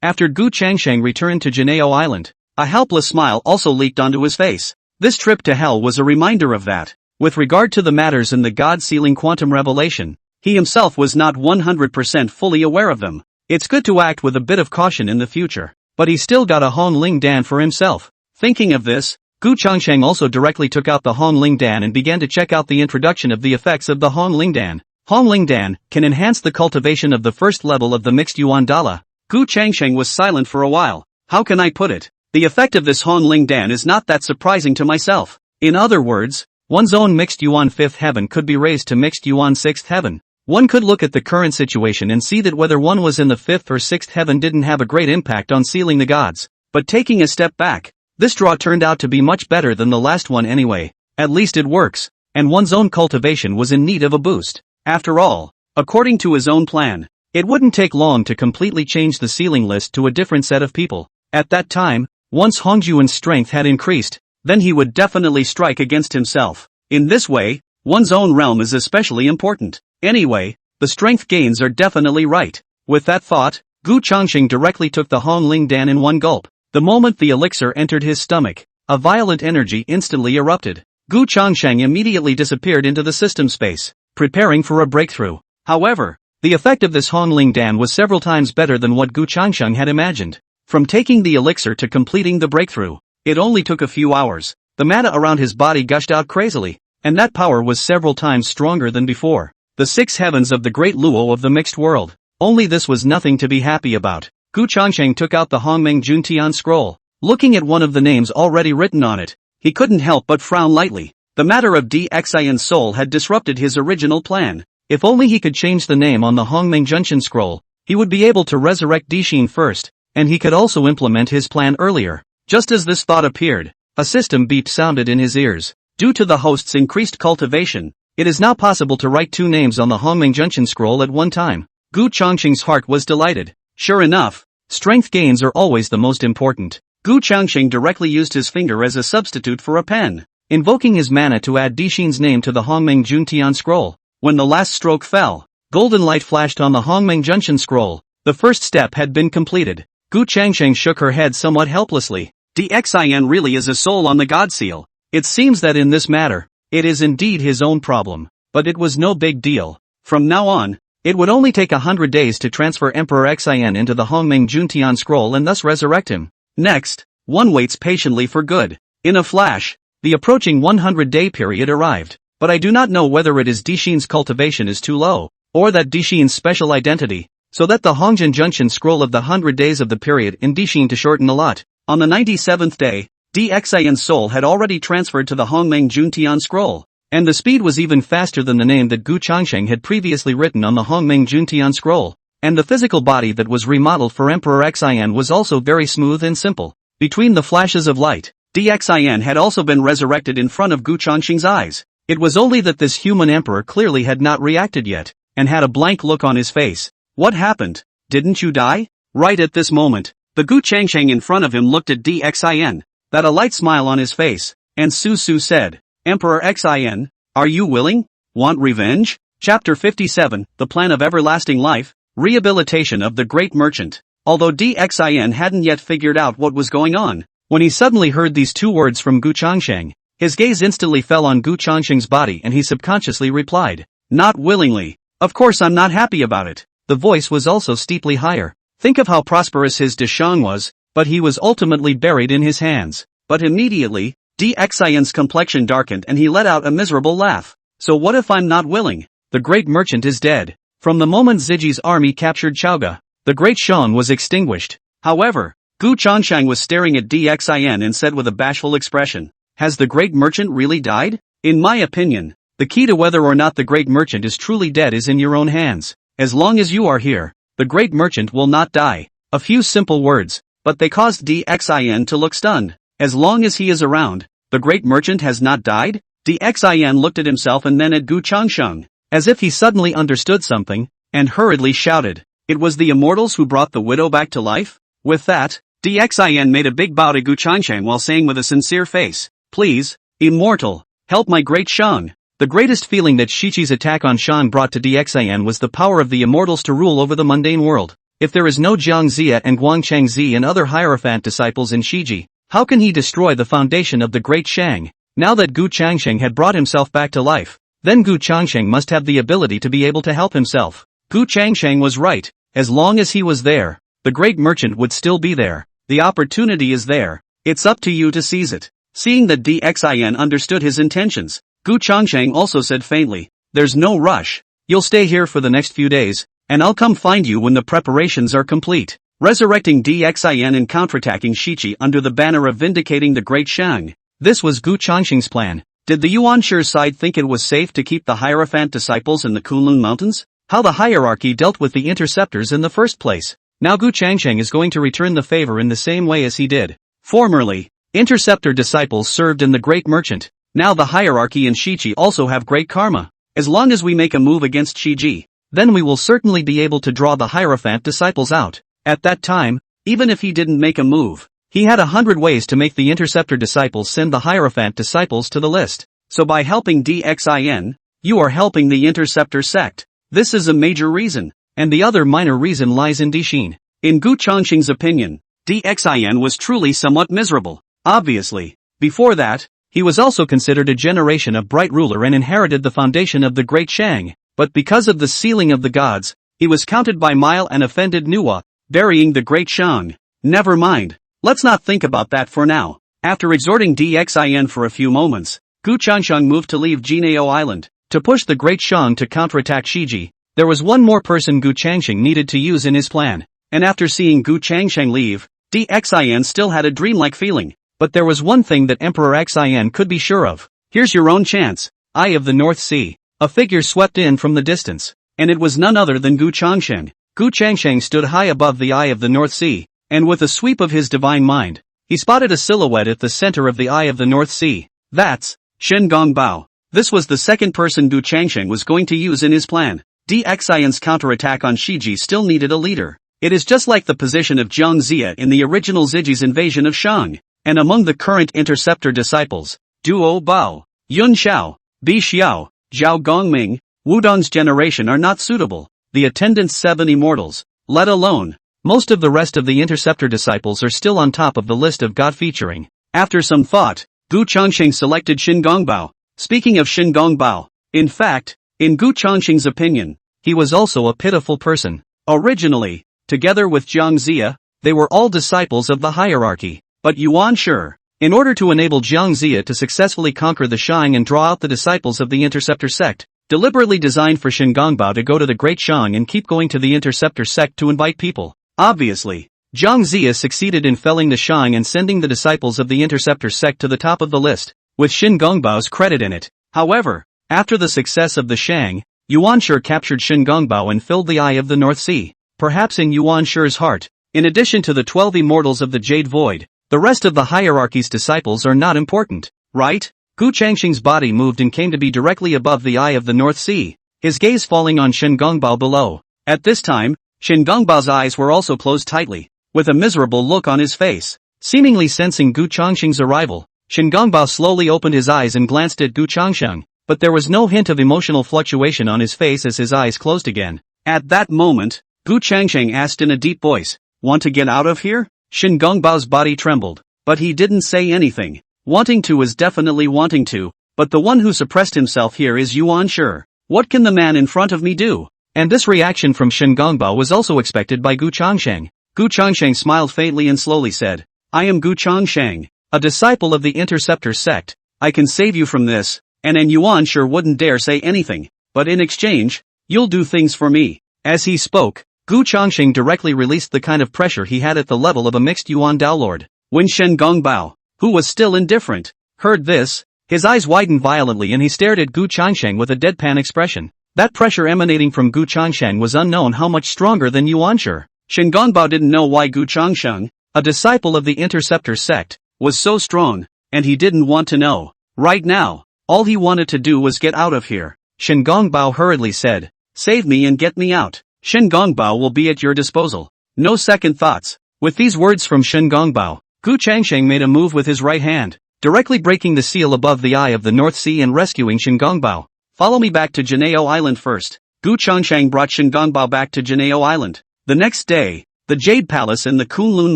[SPEAKER 1] After Gu Changsheng returned to Juejiao Island, a helpless smile also leaked onto his face. This trip to hell was a reminder of that. With regard to the matters in the God-sealing quantum revelation, he himself was not 100% fully aware of them. It's good to act with a bit of caution in the future, but he still got a Hong Ling Dan for himself. Thinking of this, Gu Changsheng also directly took out the Hong Ling Dan and began to check out the introduction of the effects of the Hong Ling Dan. Hong Ling Dan can enhance the cultivation of the first level of the mixed Yuan Dala. Gu Changsheng was silent for a while. How can I put it? The effect of this Hong Ling Dan is not that surprising to myself. In other words, one's own mixed Yuan 5th heaven could be raised to mixed Yuan 6th heaven. One could look at the current situation and see that whether one was in the 5th or 6th heaven didn't have a great impact on sealing the gods. But taking a step back, this draw turned out to be much better than the last one anyway. At least it works, and one's own cultivation was in need of a boost. After all, according to his own plan, it wouldn't take long to completely change the sealing list to a different set of people. At that time, once Hongjuan's strength had increased, then he would definitely strike against himself. In this way, one's own realm is especially important. Anyway, the strength gains are definitely right. With that thought, Gu Changsheng directly took the Hong Ling Dan in one gulp. The moment the elixir entered his stomach, a violent energy instantly erupted. Gu Changsheng immediately disappeared into the system space, preparing for a breakthrough. However, the effect of this Hong Ling Dan was several times better than what Gu Changsheng had imagined. From taking the elixir to completing the breakthrough, it only took a few hours. The mana around his body gushed out crazily, and that power was several times stronger than before. The 6 heavens of the great Luo of the mixed world. Only this was nothing to be happy about. Gu Changsheng took out the Hongmeng Juntian scroll. Looking at one of the names already written on it, he couldn't help but frown lightly. The matter of DXIN's soul had disrupted his original plan. If only he could change the name on the Hongmeng Juntian scroll, he would be able to resurrect Dixin first, and he could also implement his plan earlier. Just as this thought appeared, a system beep sounded in his ears. Due to the host's increased cultivation, it is now possible to write 2 names on the Hongmeng Juntian scroll at one time. Gu Changsheng's heart was delighted. Sure enough, strength gains are always the most important. Gu Changsheng directly used his finger as a substitute for a pen, invoking his mana to add Dixin's name to the Hongmeng Juntian scroll. When the last stroke fell, golden light flashed on the Hongmeng Juntian scroll. The first step had been completed. Gu Changsheng shook her head somewhat helplessly. DXIN really is a soul on the God Seal. It seems that in this matter, it is indeed his own problem, but it was no big deal. From now on, it would only take 100 days to transfer Emperor Xin into the Hongmeng Juntian scroll and thus resurrect him. Next, one waits patiently for good. In a flash, the approaching 100-day period arrived, but I do not know whether it is Dixin's cultivation is too low, or that Dixin's special identity, so that the Hongjian Juntian scroll of the 100 days of the period in Dixin to shorten a lot. On the 97th day, DXIN's soul had already transferred to the Hongmeng Juntian scroll, and the speed was even faster than the name that Gu Changsheng had previously written on the Hongmeng Juntian scroll, and the physical body that was remodeled for Emperor Xin was also very smooth and simple. Between the flashes of light, DXIN had also been resurrected in front of Gu Changsheng's eyes. It was only that this human emperor clearly had not reacted yet, and had a blank look on his face. What happened? Didn't you die? Right at this moment, the Gu Changsheng in front of him looked at DXIN, that a light smile on his face, and Su said, Emperor Xin, are you willing? Want revenge? Chapter 57, The Plan of Everlasting Life, Rehabilitation of the Great Merchant. Although DXIN hadn't yet figured out what was going on, when he suddenly heard these 2 words from Gu Changsheng, his gaze instantly fell on Gu Changsheng's body and he subconsciously replied, not willingly. Of course I'm not happy about it. the voice was also steeply higher. Think of how prosperous his Deshang was, but he was ultimately buried in his hands. But immediately, DXIN's complexion darkened and he let out a miserable laugh. So what if I'm not willing? The great merchant is dead. From the moment Ziji's army captured Chaoga, the great Shang was extinguished. However, Gu Changshang was staring at DXIN and said with a bashful expression, "Has the great merchant really died? In my opinion, the key to whether or not the great merchant is truly dead is in your own hands. As long as you are here, the great merchant will not die." A few simple words, but they caused DXIN to look stunned. As long as he is around, the great merchant has not died? DXIN looked at himself and then at Gu Changsheng, as if he suddenly understood something, and hurriedly shouted, "It was the immortals who brought the widow back to life?" With that, DXIN made a big bow to Gu Changsheng while saying with a sincere face, "Please, immortal, help my great Shang." The greatest feeling that Shichi's attack on Shang brought to DXIN was the power of the immortals to rule over the mundane world. If there is no Jiang Zia and Guang Changzi and other Hierophant disciples in Shiji, how can he destroy the foundation of the great Shang? Now that Gu Changsheng had brought himself back to life, then Gu Changsheng must have the ability to be able to help himself. Gu Changsheng was right. As long as he was there, the great merchant would still be there. The opportunity is there. It's up to you to seize it. Seeing that DXIN understood his intentions, Gu Changsheng also said faintly, "There's no rush. You'll stay here for the next few days, and I'll come find you when the preparations are complete." Resurrecting DXIN and counterattacking Shichi under the banner of vindicating the great Shang. This was Gu Changsheng's plan. Did the Yuanshi side think it was safe to keep the Hierophant disciples in the Kunlun Mountains? How the hierarchy dealt with the interceptors in the first place. Now Gu Changsheng is going to return the favor in the same way as he did. Formerly, interceptor disciples served in the great merchant. Now the hierarchy and Shichi also have great karma. As long as we make a move against Shiji, then we will certainly be able to draw the Hierophant disciples out. At that time, even if he didn't make a move, he had 100 ways to make the interceptor disciples send the Hierophant disciples to the list. So by helping DXIN, you are helping the interceptor sect. This is a major reason, and the other minor reason lies in Dixin. In Gu Changsheng's opinion, DXIN was truly somewhat miserable. Obviously, before that, he was also considered a generation of bright ruler and inherited the foundation of the great Shang, but because of the sealing of the gods, he was counted by Mile and offended Nuwa, burying the great Shang. Never mind. Let's not think about that for now. After exhorting DXIN for a few moments, Gu Changsheng moved to leave Jinao Island. To push the great Shang to counterattack Shiji, there was one more person Gu Changsheng needed to use in his plan. And after seeing Gu Changsheng leave, DXIN still had a dreamlike feeling. But there was one thing that Emperor Xin could be sure of. Here's your own chance. Eye of the North Sea. A figure swept in from the distance. And it was none other than Gu Changsheng. Gu Changsheng stood high above the Eye of the North Sea, and with a sweep of his divine mind, he spotted a silhouette at the center of the Eye of the North Sea. That's Shen Gongbao. This was the second person Gu Changsheng was going to use in his plan. DXIN's counterattack on Shiji still needed a leader. It is just like the position of Jiang Zia in the original Ziji's invasion of Shang. And among the current interceptor disciples, Duo Bao, Yun Xiao, Bi Xiao, Zhao Gongming, Wudong's generation are not suitable. The attendant 7 immortals, let alone, most of the rest of the interceptor disciples are still on top of the list of God featuring. After some thought, Gu Changsheng selected Shin Gongbao. Speaking of Shin Gongbao, in fact, in Gu Changsheng's opinion, he was also a pitiful person. Originally, together with Jiang Zia, they were all disciples of the hierarchy. But Yuan Shi, in order to enable Jiang Zia to successfully conquer the Shang and draw out the disciples of the interceptor sect, deliberately designed for Shin Gongbao to go to the great Shang and keep going to the interceptor sect to invite people. Obviously, Jiang Zia succeeded in felling the Shang and sending the disciples of the interceptor sect to the top of the list, with Shin Gongbao's credit in it. However, after the success of the Shang, Yuan Shi captured Shin Gongbao and filled the Eye of the North Sea. Perhaps in Yuan Shi's heart, in addition to the 12 immortals of the Jade Void, the rest of the hierarchy's disciples are not important, right? Gu Changsheng's body moved and came to be directly above the Eye of the North Sea, his gaze falling on Shin Gongbao below. At this time, Shin Gongbao's eyes were also closed tightly, with a miserable look on his face. Seemingly sensing Gu Changsheng's arrival, Shin Gongbao slowly opened his eyes and glanced at Gu Changsheng, but there was no hint of emotional fluctuation on his face as his eyes closed again. At that moment, Gu Changsheng asked in a deep voice, "Want to get out of here?" Shin Gongbao's body trembled, but he didn't say anything. Wanting to is definitely wanting to, but the one who suppressed himself here is Yuan Shi. What can the man in front of me do? And this reaction from Shen Gongbao was also expected by Gu Changsheng. Gu Changsheng smiled faintly and slowly said, I am Gu Changsheng, a disciple of the Interceptor sect. I can save you from this, and Yuan sure wouldn't dare say anything, but in exchange, you'll do things for me. As he spoke, Gu Changsheng directly released the kind of pressure he had at the level of a mixed Yuan Dao Lord. When Shen Gongbao, who was still indifferent, heard this, his eyes widened violently and he stared at Gu Changsheng with a deadpan expression. That pressure emanating from Gu Changsheng was unknown how much stronger than Yuan Shi. Shen Gongbao didn't know why Gu Changsheng, a disciple of the Interceptor sect, was so strong, and he didn't want to know. Right now, all he wanted to do was get out of here. Shen Gongbao hurriedly said, save me and get me out. Shen Gongbao will be at your disposal. No second thoughts. With these words from Shen Gongbao, Gu Changsheng made a move with his right hand, directly breaking the seal above the eye of the North Sea and rescuing Shen Gongbao. Follow me back to Juejiao Island first. Gu Changsheng brought Shen Gongbao back to Juejiao Island. The next day, the Jade Palace in the Kunlun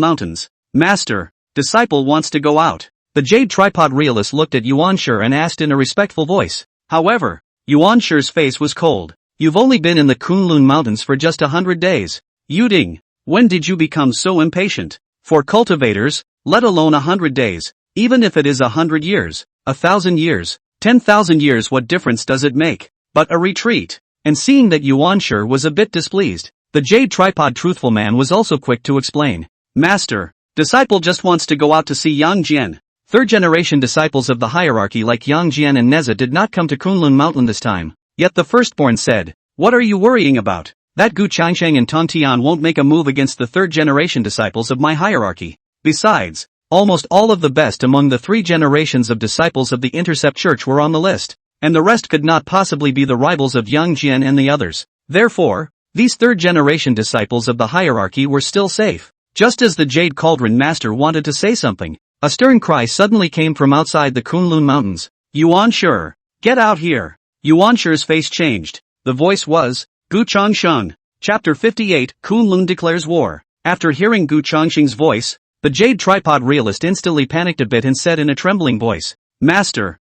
[SPEAKER 1] Mountains. Master, disciple wants to go out. The Jade Tripod Realist looked at Yuan Shi and asked in a respectful voice. However, Yuan Shi's face was cold. You've only been in the Kunlun Mountains for just 100 days. Yuding, when did you become so impatient? For cultivators, let alone 100 days, even if it is 100 years, 1,000 years, 10,000 years, what difference does it make? But a retreat. And seeing that Yuan Shi was a bit displeased, the Jade Tripod Truthful Man was also quick to explain. Master, disciple just wants to go out to see Yang Jian. Third-generation disciples of the hierarchy like Yang Jian and Neza did not come to Kunlun Mountain this time. Yet the firstborn said, what are you worrying about? That Gu Changsheng and Tontian won't make a move against the third-generation disciples of my hierarchy. Besides, almost all of the best among the 3 generations of disciples of the Intercept Church were on the list, and the rest could not possibly be the rivals of Yang Jian and the others. Therefore, these third-generation disciples of the hierarchy were still safe. Just as the Jade Cauldron Master wanted to say something, a stern cry suddenly came from outside the Kunlun Mountains. Yuan Shi, get out here. Yuan Shi's face changed. The voice was, Gu Changsheng. Chapter 58, Kunlun declares war. After hearing Gu Changsheng's voice, the Jade Tripod Realist instantly panicked a bit and said in a trembling voice, Master,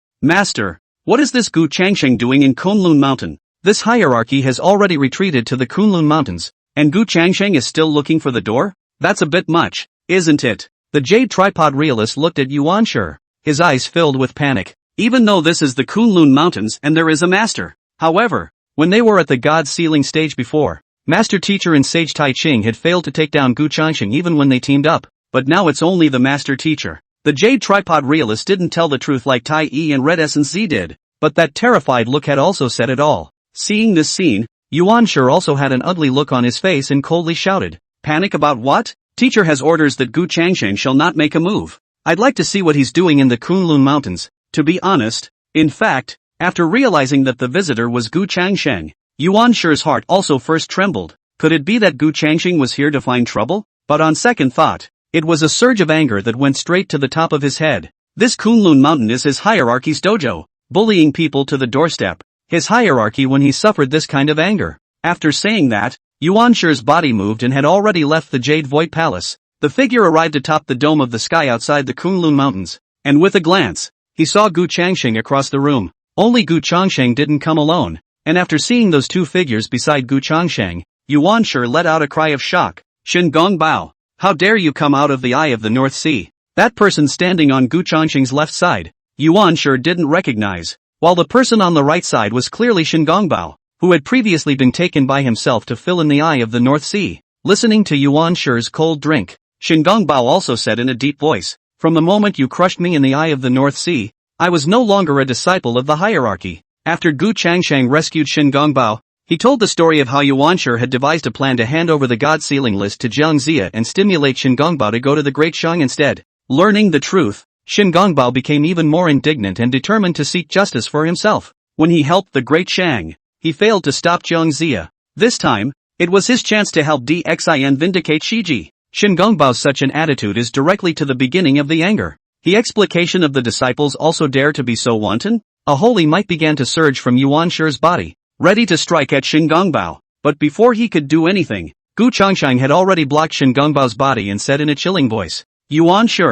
[SPEAKER 1] what is this Gu Changsheng doing in Kunlun Mountain? This hierarchy has already retreated to the Kunlun Mountains, and Gu Changsheng is still looking for the door? That's a bit much, isn't it? The Jade Tripod Realist looked at Yuan Shi. His eyes filled with panic. Even though this is the Kunlun Mountains and there is a master. However, when they were at the God Sealing stage before, Master Teacher and Sage Tai Ching had failed to take down Gu Changsheng even when they teamed up, but now it's only the Master Teacher. The Jade Tripod Realist didn't tell the truth like Tai E and Red Essence Z did, but that terrified look had also said it all. Seeing this scene, Yuan Shi also had an ugly look on his face and coldly shouted, Panic about what? Teacher has orders that Gu Changsheng shall not make a move. I'd like to see what he's doing in the Kunlun Mountains, to be honest. In fact, after realizing that the visitor was Gu Changsheng, Yuan Shi's heart also first trembled. Could it be that Gu Changsheng was here to find trouble? But on second thought, it was a surge of anger that went straight to the top of his head. This Kunlun Mountain is his hierarchy's dojo, bullying people to the doorstep. His hierarchy when he suffered this kind of anger. After saying that, Yuan Shi's body moved and had already left the Jade Void Palace. The figure arrived atop the dome of the sky outside the Kunlun Mountains, and with a glance, he saw Gu Changsheng across the room. Only Gu Changsheng didn't come alone, and after seeing those 2 figures beside Gu Changsheng, Yuan Shi let out a cry of shock. Shen Gongbao, how dare you come out of the eye of the North Sea? That person standing on Gu Changsheng's left side, Yuan Shi didn't recognize, while the person on the right side was clearly Shen Gongbao, who had previously been taken by himself to fill in the eye of the North Sea. Listening to Yuan Shi's cold drink, Shen Gongbao also said in a deep voice, From the moment you crushed me in the eye of the North Sea, I was no longer a disciple of the hierarchy. After Gu Changsheng rescued Shen Gongbao, he told the story of how Yuan Shi had devised a plan to hand over the God Sealing list to Jiang Zia and stimulate Shen Gongbao to go to the Great Shang instead. Learning the truth, Shen Gongbao became even more indignant and determined to seek justice for himself. When he helped the Great Shang, he failed to stop Jiang Zia. This time, it was his chance to help DXIN vindicate Shiji. Shen Gongbao's such an attitude is directly to the beginning of the anger. The explication of the disciples also dare to be so wanton? A holy might began to surge from Yuan Shi's body, ready to strike at Shen Gongbao. But before he could do anything, Gu Changsheng had already blocked Shen Gongbao's body and said in a chilling voice, Yuan Shi,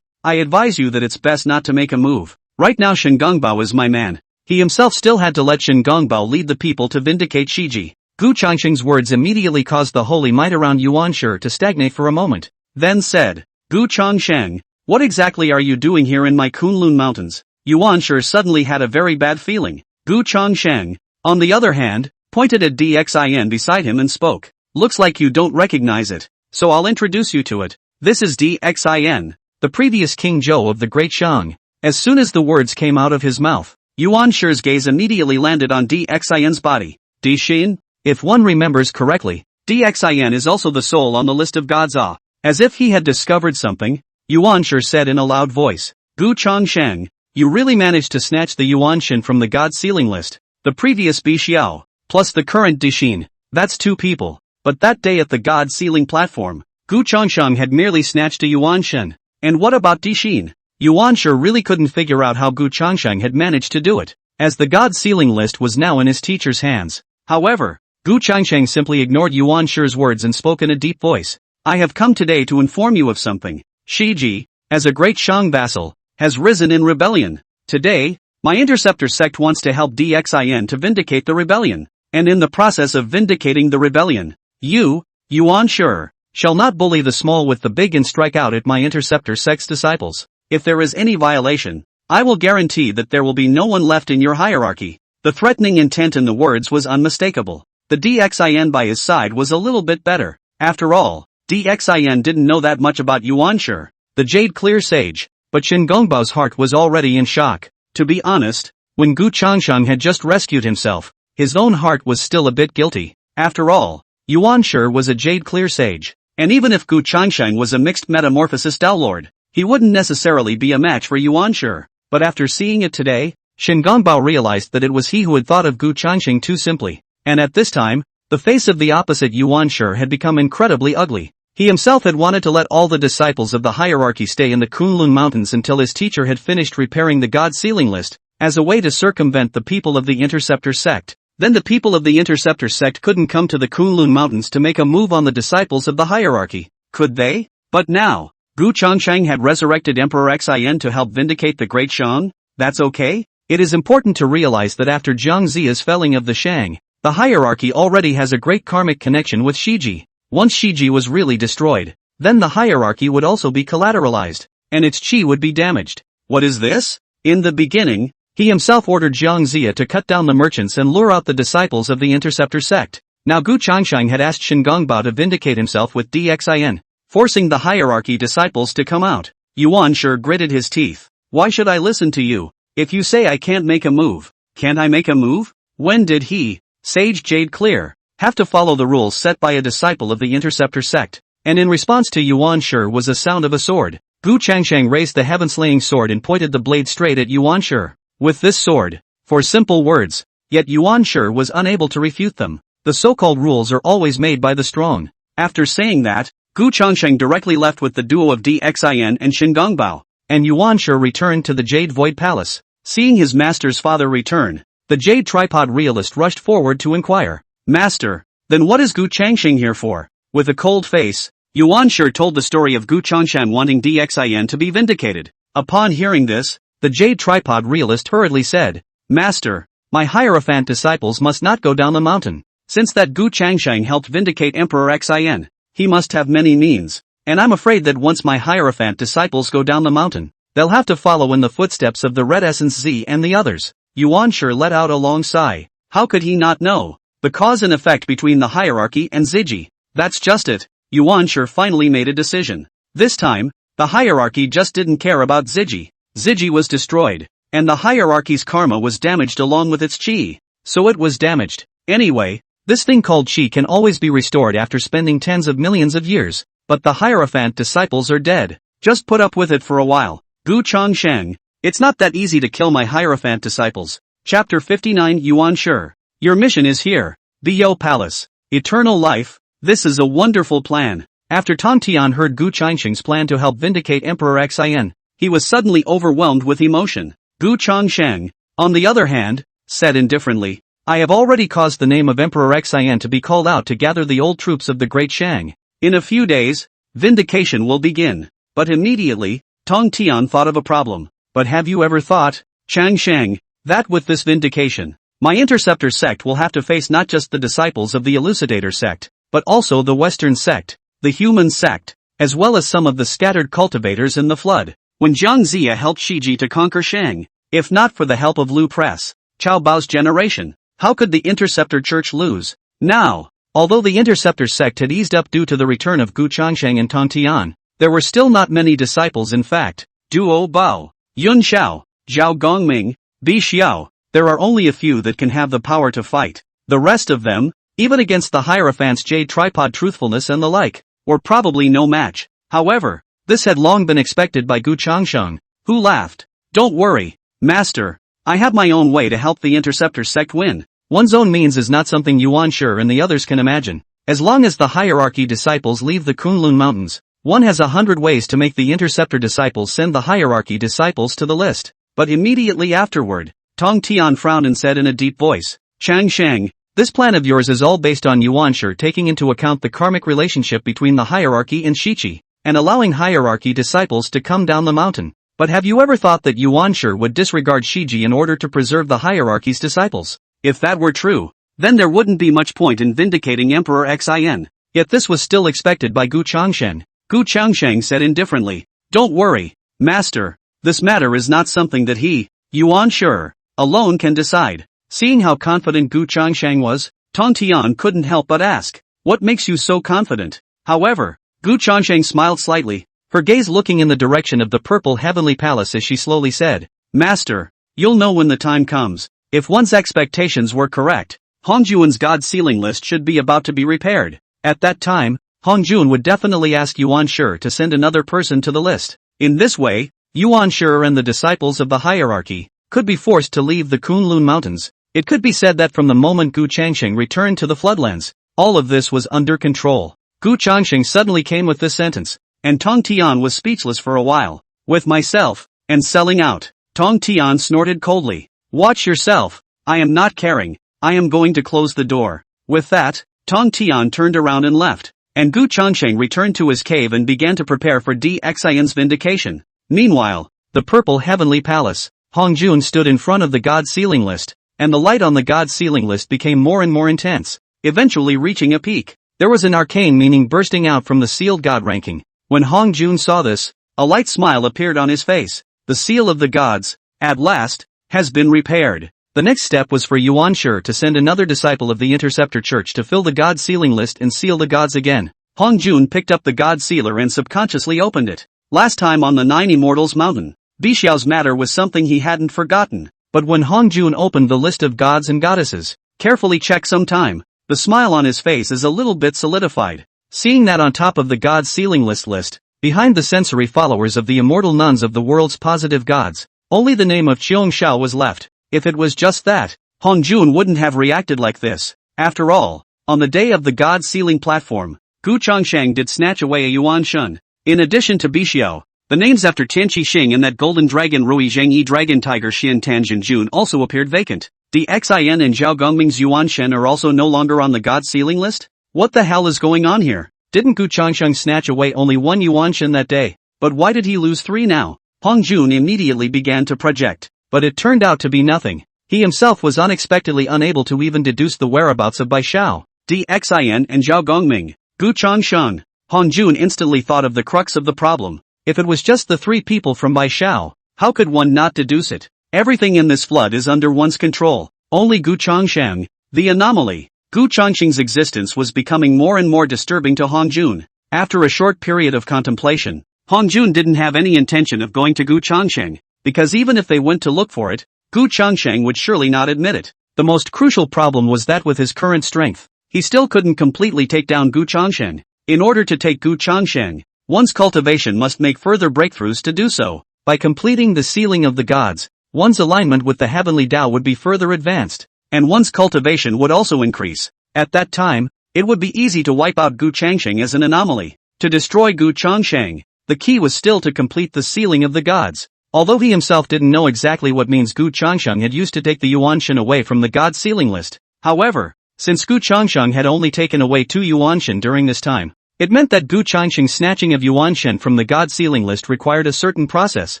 [SPEAKER 1] I advise you that it's best not to make a move. Right now Shen Gongbao is my man. He himself still had to let Shen Gongbao lead the people to vindicate Shiji. Gu Changsheng's words immediately caused the holy might around Yuan Shi to stagnate for a moment, then said, Gu Changsheng, what exactly are you doing here in my Kunlun Mountains? Yuan Shi suddenly had a very bad feeling. Gu Changsheng, on the other hand, pointed at Dxin beside him and spoke. Looks like you don't recognize it, so I'll introduce you to it. This is Dxin, the previous King Zhou of the Great Shang. As soon as the words came out of his mouth, Yuan Shi's gaze immediately landed on Dxin's body. Dixin? If one remembers correctly, Dxin is also the soul on the list of gods. As if he had discovered something, Yuan Shi said in a loud voice, Gu Changsheng, you really managed to snatch the Yuan Shin from the god ceiling list. The previous Juejiao, plus the current Dixin, that's 2 people. But that day at the god ceiling platform, Gu Changsheng had merely snatched a Yuan Shin. And what about Dixin? Yuan Shi really couldn't figure out how Gu Changsheng had managed to do it, as the god ceiling list was now in his teacher's hands. However, Gu Changsheng simply ignored Yuan Shi's words and spoke in a deep voice. I have come today to inform you of something. Shiji, as a great Shang vassal, has risen in rebellion. Today, my interceptor sect wants to help Dxin to vindicate the rebellion. And in the process of vindicating the rebellion, you, Yuan Shi, shall not bully the small with the big and strike out at my interceptor sect's disciples. If there is any violation, I will guarantee that there will be no one left in your hierarchy. The threatening intent in the words was unmistakable. The Dxin by his side was a little bit better. After all, Dxin didn't know that much about Yuan Shi, the Jade Clear Sage, but Shen Gongbao's heart was already in shock. To be honest, when Gu Changsheng had just rescued himself, his own heart was still a bit guilty. After all, Yuan Shi was a Jade Clear Sage, and even if Gu Changsheng was a mixed metamorphosis Lord, he wouldn't necessarily be a match for Yuan Shi. But after seeing it today, Shen Gongbao realized that it was he who had thought of Gu Changsheng too simply. And at this time, the face of the opposite Yuan Shi had become incredibly ugly. He himself had wanted to let all the disciples of the hierarchy stay in the Kunlun Mountains until his teacher had finished repairing the god ceiling list, as a way to circumvent the people of the Interceptor sect. Then the people of the Interceptor sect couldn't come to the Kunlun Mountains to make a move on the disciples of the hierarchy, could they? But now, Gu Changsheng had resurrected Emperor Xin to help vindicate the Great Shang? That's okay? It is important to realize that after Zhang Ziya's felling of the Shang, the hierarchy already has a great karmic connection with Shiji. Once Shiji was really destroyed, then the hierarchy would also be collateralized, and its chi would be damaged. What is this? In the beginning, he himself ordered Zhang Ziya to cut down the merchants and lure out the disciples of the Interceptor sect. Now Gu Changsheng had asked Shen Gongbao to vindicate himself with Dxin, forcing the hierarchy disciples to come out. Yuan Shi gritted his teeth. Why should I listen to you? If you say I can't make a move, can't I make a move? When did he, Sage Jade Clear, have to follow the rules set by a disciple of the Interceptor sect? And in response to Yuan Shi was a sound of a sword. Gu Changsheng raised the heaven-slaying sword and pointed the blade straight at Yuan Shi. With this sword, for simple words, yet Yuan Shi was unable to refute them. The so-called rules are always made by the strong. After saying that, Gu Changsheng directly left with the duo of Dxin and Shen Gongbao, and Yuan Shi returned to the Jade Void Palace. Seeing his master's father return, the Jade Tripod realist rushed forward to inquire. Master, then what is Gu Changsheng here for? With a cold face, Yuan Shi told the story of Gu Changsheng wanting Dxin to be vindicated. Upon hearing this, the Jade Tripod realist hurriedly said, Master, my Hierophant disciples must not go down the mountain. Since that Gu Changsheng helped vindicate Emperor Xin, he must have many means, and I'm afraid that once my Hierophant disciples go down the mountain, they'll have to follow in the footsteps of the Red Essence Z and the others. Yuan Shi let out a long sigh. How could he not know? The cause and effect between the hierarchy and Ziji. That's just it. Yuan Shi finally made a decision. This time, the hierarchy just didn't care about Ziji. Ziji was destroyed, and the hierarchy's karma was damaged along with its chi. So it was damaged. Anyway, this thing called chi can always be restored after spending tens of millions of years, but the Hierophant disciples are dead. Just put up with it for a while. Gu Changsheng, it's not that easy to kill my Hierophant disciples. Chapter 59 Yuan Shi. Your mission is here. Biyo Palace. Eternal life. This is a wonderful plan. After Tong Tian heard Gu Changsheng's plan to help vindicate Emperor Xin, he was suddenly overwhelmed with emotion. Gu Changsheng, on the other hand, said indifferently, I have already caused the name of Emperor Xin to be called out to gather the old troops of the Great Shang. In a few days, vindication will begin. But immediately, Tong Tian thought of a problem. But have you ever thought, Changsheng, that with this vindication, My interceptor sect will have to face not just the disciples of the elucidator sect, but also the Western sect, the human sect, as well as some of the scattered cultivators in the flood. When Jiang Zia helped Shiji to conquer Shang, if not for the help of Lu Press, Cao Bao's generation, how could the Interceptor Church lose? Now, although the Interceptor sect had eased up due to the return of Gu Changsheng and Tong Tian, there were still not many disciples. In fact, Duo Bao, Yun Xiao, Zhao Gongming, Bi Xiao, there are only a few that can have the power to fight. The rest of them, even against the Hierophant's Jade Tripod Truthfulness and the like, were probably no match. However, this had long been expected by Gu Changsheng, who laughed. Don't worry, Master, I have my own way to help the Interceptor sect win. One's own means is not something Yuan Shi and the others can imagine. As long as the hierarchy disciples leave the Kunlun Mountains, one has 100 ways to make the Interceptor disciples send the hierarchy disciples to the list. But immediately afterward, Tong Tian frowned and said in a deep voice, Chang Sheng, this plan of yours is all based on Yuan Shi taking into account the karmic relationship between the hierarchy and Shichi, and allowing hierarchy disciples to come down the mountain. But have you ever thought that Yuan Shi would disregard Shiji in order to preserve the hierarchy's disciples? If that were true, then there wouldn't be much point in vindicating Emperor Xin. Yet this was still expected by Gu Changsheng. Gu Changsheng said indifferently, Don't worry, Master, this matter is not something that he, Yuan Shi, alone can decide. Seeing how confident Gu Changsheng was, Tong Tian couldn't help but ask, What makes you so confident? However, Gu Changsheng smiled slightly, her gaze looking in the direction of the purple heavenly palace as she slowly said, Master, you'll know when the time comes. If one's expectations were correct, Hongjuan's God sealing list should be about to be repaired. At that time, Hongjun would definitely ask Yuan Shi to send another person to the list. In this way, Yuan Shi and the disciples of the hierarchy could be forced to leave the Kunlun Mountains. It could be said that from the moment Gu Changsheng returned to the floodlands, all of this was under control. Gu Changsheng suddenly came with this sentence, and Tong Tian was speechless for a while. With myself, and selling out. Tong Tian snorted coldly. Watch yourself, I am not caring, I am going to close the door. With that, Tong Tian turned around and left, and Gu Changsheng returned to his cave and began to prepare for Xin's vindication. Meanwhile, the purple heavenly palace, Hongjun stood in front of the God sealing list, and the light on the God sealing list became more and more intense, eventually reaching a peak. There was an arcane meaning bursting out from the sealed God ranking. When Hongjun saw this, a light smile appeared on his face. The seal of the gods, at last, has been repaired. The next step was for Yuan Shi to send another disciple of the Interceptor Church to fill the God sealing list and seal the gods again. Hongjun picked up the God sealer and subconsciously opened it. Last time on the Nine Immortals Mountain, Bixiao's matter was something he hadn't forgotten. But when Hongjun opened the list of gods and goddesses, carefully checked some time, the smile on his face is a little bit solidified. Seeing that on top of the God sealing list, behind the sensory followers of the immortal nuns of the world's positive gods, only the name of Juejiao was left. If it was just that, Hongjun wouldn't have reacted like this. After all, on the day of the God sealing platform, Gu Changsheng did snatch away a Yuan Shun. In addition to Bixiao, the names after Tianqi Xing and that golden dragon Rui Zhengyi dragon tiger Xian Tanjin Jun also appeared vacant. Xin and Zhao Gongming's Yuan Shen are also no longer on the God sealing list? What the hell is going on here? Didn't Gu Changsheng snatch away only one Yuan Shen that day? But why did he lose three now? Hongjun immediately began to project, but it turned out to be nothing. He himself was unexpectedly unable to even deduce the whereabouts of Baishao, Xin and Zhao Gongming. Gu Changsheng. Hongjun instantly thought of the crux of the problem. If it was just the three people from Baishao, how could one not deduce it? Everything in this flood is under one's control. Only Gu Changsheng, the anomaly. Gu Changsheng's existence was becoming more and more disturbing to Hongjun. After a short period of contemplation, Hongjun didn't have any intention of going to Gu Changsheng, because even if they went to look for it, Gu Changsheng would surely not admit it. The most crucial problem was that with his current strength, he still couldn't completely take down Gu Changsheng. In order to take Gu Changsheng, one's cultivation must make further breakthroughs to do so. By completing the sealing of the gods, one's alignment with the heavenly Tao would be further advanced, and one's cultivation would also increase. At that time, it would be easy to wipe out Gu Changsheng as an anomaly. To destroy Gu Changsheng, the key was still to complete the sealing of the gods. Although he himself didn't know exactly what means Gu Changsheng had used to take the Yuan Shen away from the god sealing list. However, since Gu Changsheng had only taken away 2 Yuan Shen during this time, it meant that Gu Changsheng's snatching of Yuan Shen from the god sealing list required a certain process.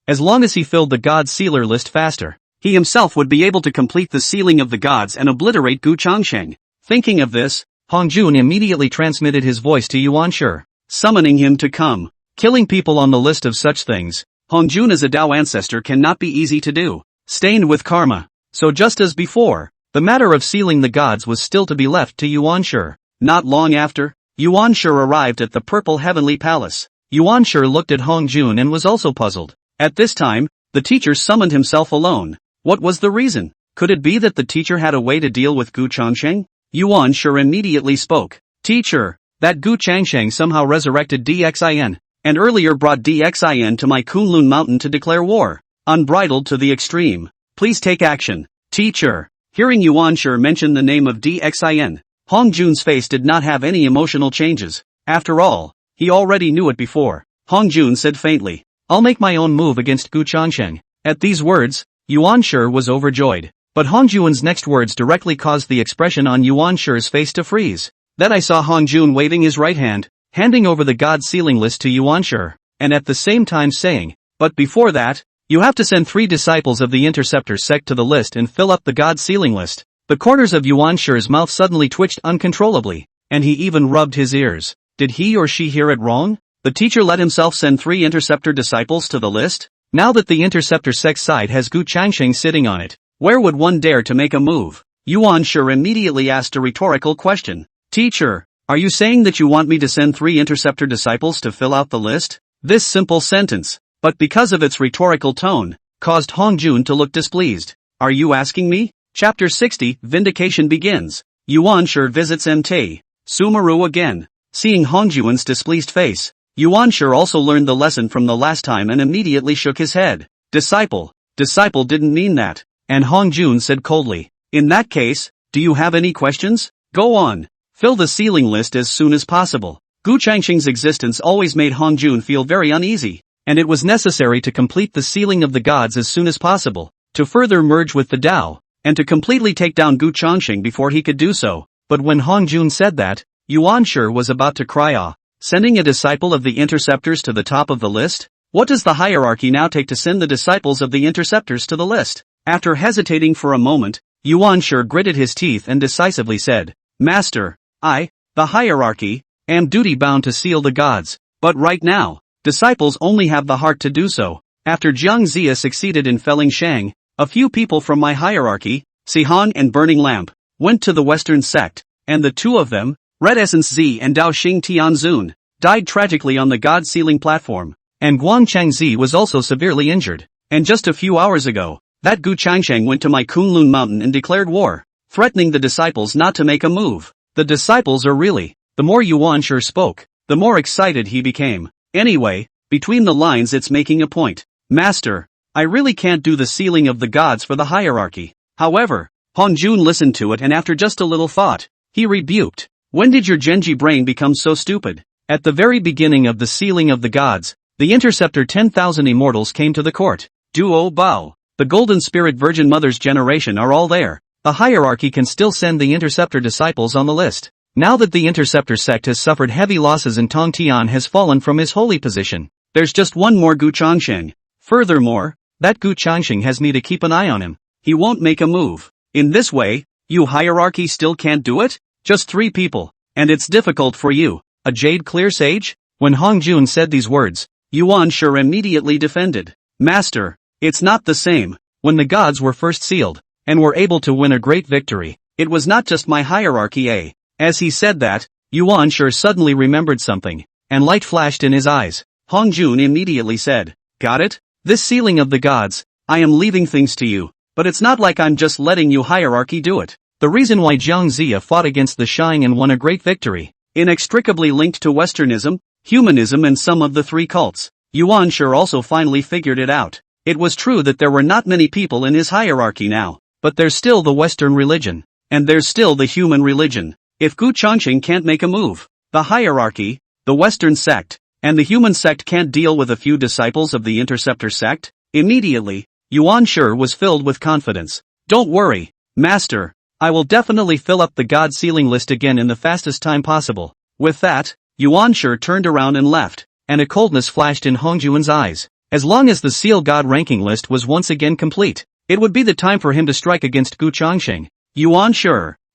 [SPEAKER 1] As long as he filled the god sealer list faster, he himself would be able to complete the sealing of the gods and obliterate Gu Changsheng. Thinking of this, Hongjun immediately transmitted his voice to Yuan Shi, summoning him to come. Killing people on the list of such things, Hongjun as a Dao ancestor cannot be easy to do, stained with karma. So just as before, the matter of sealing the gods was still to be left to Yuan Shi. Not long after, Yuan Shi arrived at the Purple Heavenly Palace. Yuan Shi looked at Hongjun and was also puzzled. At this time, the teacher summoned himself alone. What was the reason? Could it be that the teacher had a way to deal with Gu Changsheng? Yuan Shi immediately spoke. Teacher, that Gu Changsheng somehow resurrected DXIN, and earlier brought DXIN to my Kunlun mountain to declare war. Unbridled to the extreme. Please take action. Teacher. Hearing Yuan Shi mention the name of DXIN, Hongjun's face did not have any emotional changes. After all, he already knew it before. Hongjun said faintly, I'll make my own move against Gu Changsheng. At these words, Yuan Shi was overjoyed. But Hongjun's next words directly caused the expression on Yuan Shi's face to freeze. Then I saw Hongjun waving his right hand, handing over the god sealing list to Yuan Shi, and at the same time saying, but before that, you have to send 3 disciples of the Interceptor sect to the list and fill up the god sealing list. The corners of Yuan Shi's mouth suddenly twitched uncontrollably, and he even rubbed his ears. Did he or she hear it wrong? The teacher let himself send 3 Interceptor disciples to the list? Now that the Interceptor sect side has Gu Changsheng sitting on it, where would one dare to make a move? Yuan Shi immediately asked a rhetorical question. Teacher, are you saying that you want me to send 3 Interceptor disciples to fill out the list? This simple sentence, but because of its rhetorical tone, caused Hongjun to look displeased. Are you asking me? Chapter 60, Vindication begins. Yuan Shi visits Mt. Sumeru again. Seeing Hongjun's displeased face, Yuan Shi also learned the lesson from the last time and immediately shook his head. Disciple didn't mean that. And Hongjun said coldly, in that case, do you have any questions? Go on. Fill the sealing list as soon as possible. Gu Changsheng's existence always made Hongjun feel very uneasy, and it was necessary to complete the sealing of the gods as soon as possible, to further merge with the Tao, and to completely take down Gu Changsheng before he could do so. But when Hongjun said that, Yuan Shi was about to cry sending a disciple of the Interceptors to the top of the list? What does the hierarchy now take to send the disciples of the Interceptors to the list? After hesitating for a moment, Yuan Shi gritted his teeth and decisively said, Master, I, the hierarchy, am duty-bound to seal the gods, but right now, disciples only have the heart to do so. After Jiang Zia succeeded in felling Shang, a few people from my hierarchy, Sihan and Burning Lamp, went to the Western sect, and the 2 of them, Red Essence Z and Dao Xing Tianzun, died tragically on the god-sealing platform, and Guang Changzi was also severely injured. And just a few hours ago, that Gu Changsheng went to my Kunlun mountain and declared war, threatening the disciples not to make a move. The disciples are really. The more Yuan Shi spoke, the more excited he became. Anyway, between the lines it's making a point. Master, I really can't do the sealing of the gods for the hierarchy. However, Hongjun listened to it and after just a little thought, he rebuked. When did your Genji brain become so stupid? At the very beginning of the sealing of the gods, the Interceptor 10,000 immortals came to the court. Duo Bao. The Golden Spirit Virgin Mother's generation are all there. The hierarchy can still send the Interceptor disciples on the list. Now that the Interceptor sect has suffered heavy losses and Tong Tian has fallen from his holy position, there's just one more Gu Changsheng. Furthermore, that Gu Changsheng has me to keep an eye on him. He won't make a move. In this way, you hierarchy still can't do it? Just 3 people, and it's difficult for you, a Jade Clear Sage? When Hongjun said these words, Yuan Shi immediately defended. Master, it's not the same. When the gods were first sealed, and were able to win a great victory, it was not just my hierarchy. As he said that, Yuan Shi suddenly remembered something, and light flashed in his eyes. Hongjun immediately said, got it? This sealing of the gods, I am leaving things to you, but it's not like I'm just letting you hierarchy do it. The reason why Jiang Zia fought against the Shang and won a great victory, inextricably linked to Westernism, humanism and some of the 3 cults. Yuan Shi also finally figured it out. It was true that there were not many people in his hierarchy now, but there's still the Western religion, and there's still the human religion. If Gu Changsheng can't make a move, the hierarchy, the Western sect, and the human sect can't deal with a few disciples of the Interceptor sect. Immediately, Yuan Shi was filled with confidence. Don't worry, Master, I will definitely fill up the god sealing list again in the fastest time possible. With that, Yuan Shi turned around and left, and a coldness flashed in Hongjun's eyes. As long as the seal god ranking list was once again complete, It would be the time for him to strike against Gu Changsheng. Yuan Shi,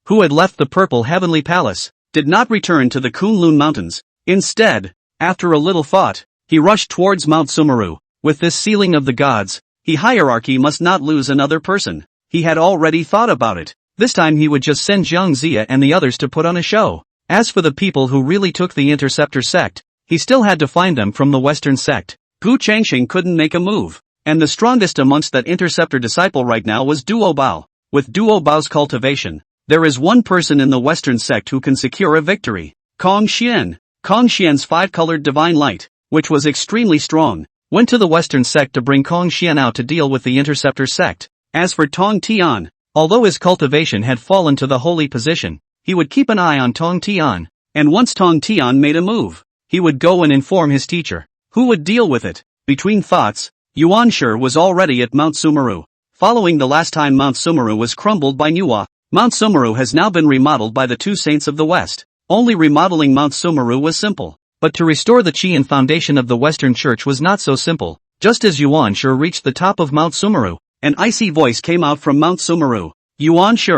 [SPEAKER 1] who had left the Purple Heavenly Palace, did not return to the Kunlun Mountains. Instead, after a little thought, he rushed towards Mount Sumeru. With this sealing of the gods, he hierarchy must not lose another person. He had already thought about it. This time he would just send Jiang Zia and the others to put on a show. As for the people who really took the Interceptor sect, he still had to find them from the Western sect. Gu Changsheng couldn't make a move, and the strongest amongst that Interceptor disciple right now was Duo Bao. With Duo Bao's cultivation, there is one person in the Western sect who can secure a victory. Kong Xian. Kong Xian's five-colored divine light, which was extremely strong, went to the Western sect to bring Kong Xian out to deal with the Interceptor sect. As for Tong Tian, although his cultivation had fallen to the holy position, he would keep an eye on Tong Tian, and once Tong Tian made a move, he would go and inform his teacher, who would deal with it. Between thoughts, Yuan Shi was already at Mount Sumeru. Following the last time Mount Sumeru was crumbled by Nuwa, Mount Sumeru has now been remodeled by the two saints of the West. Only remodeling Mount Sumeru was simple, but to restore the Qian foundation of the Western Church was not so simple. Just as Yuan Shi reached the top of Mount Sumeru, an icy voice came out from Mount Sumeru. Yuan Shi,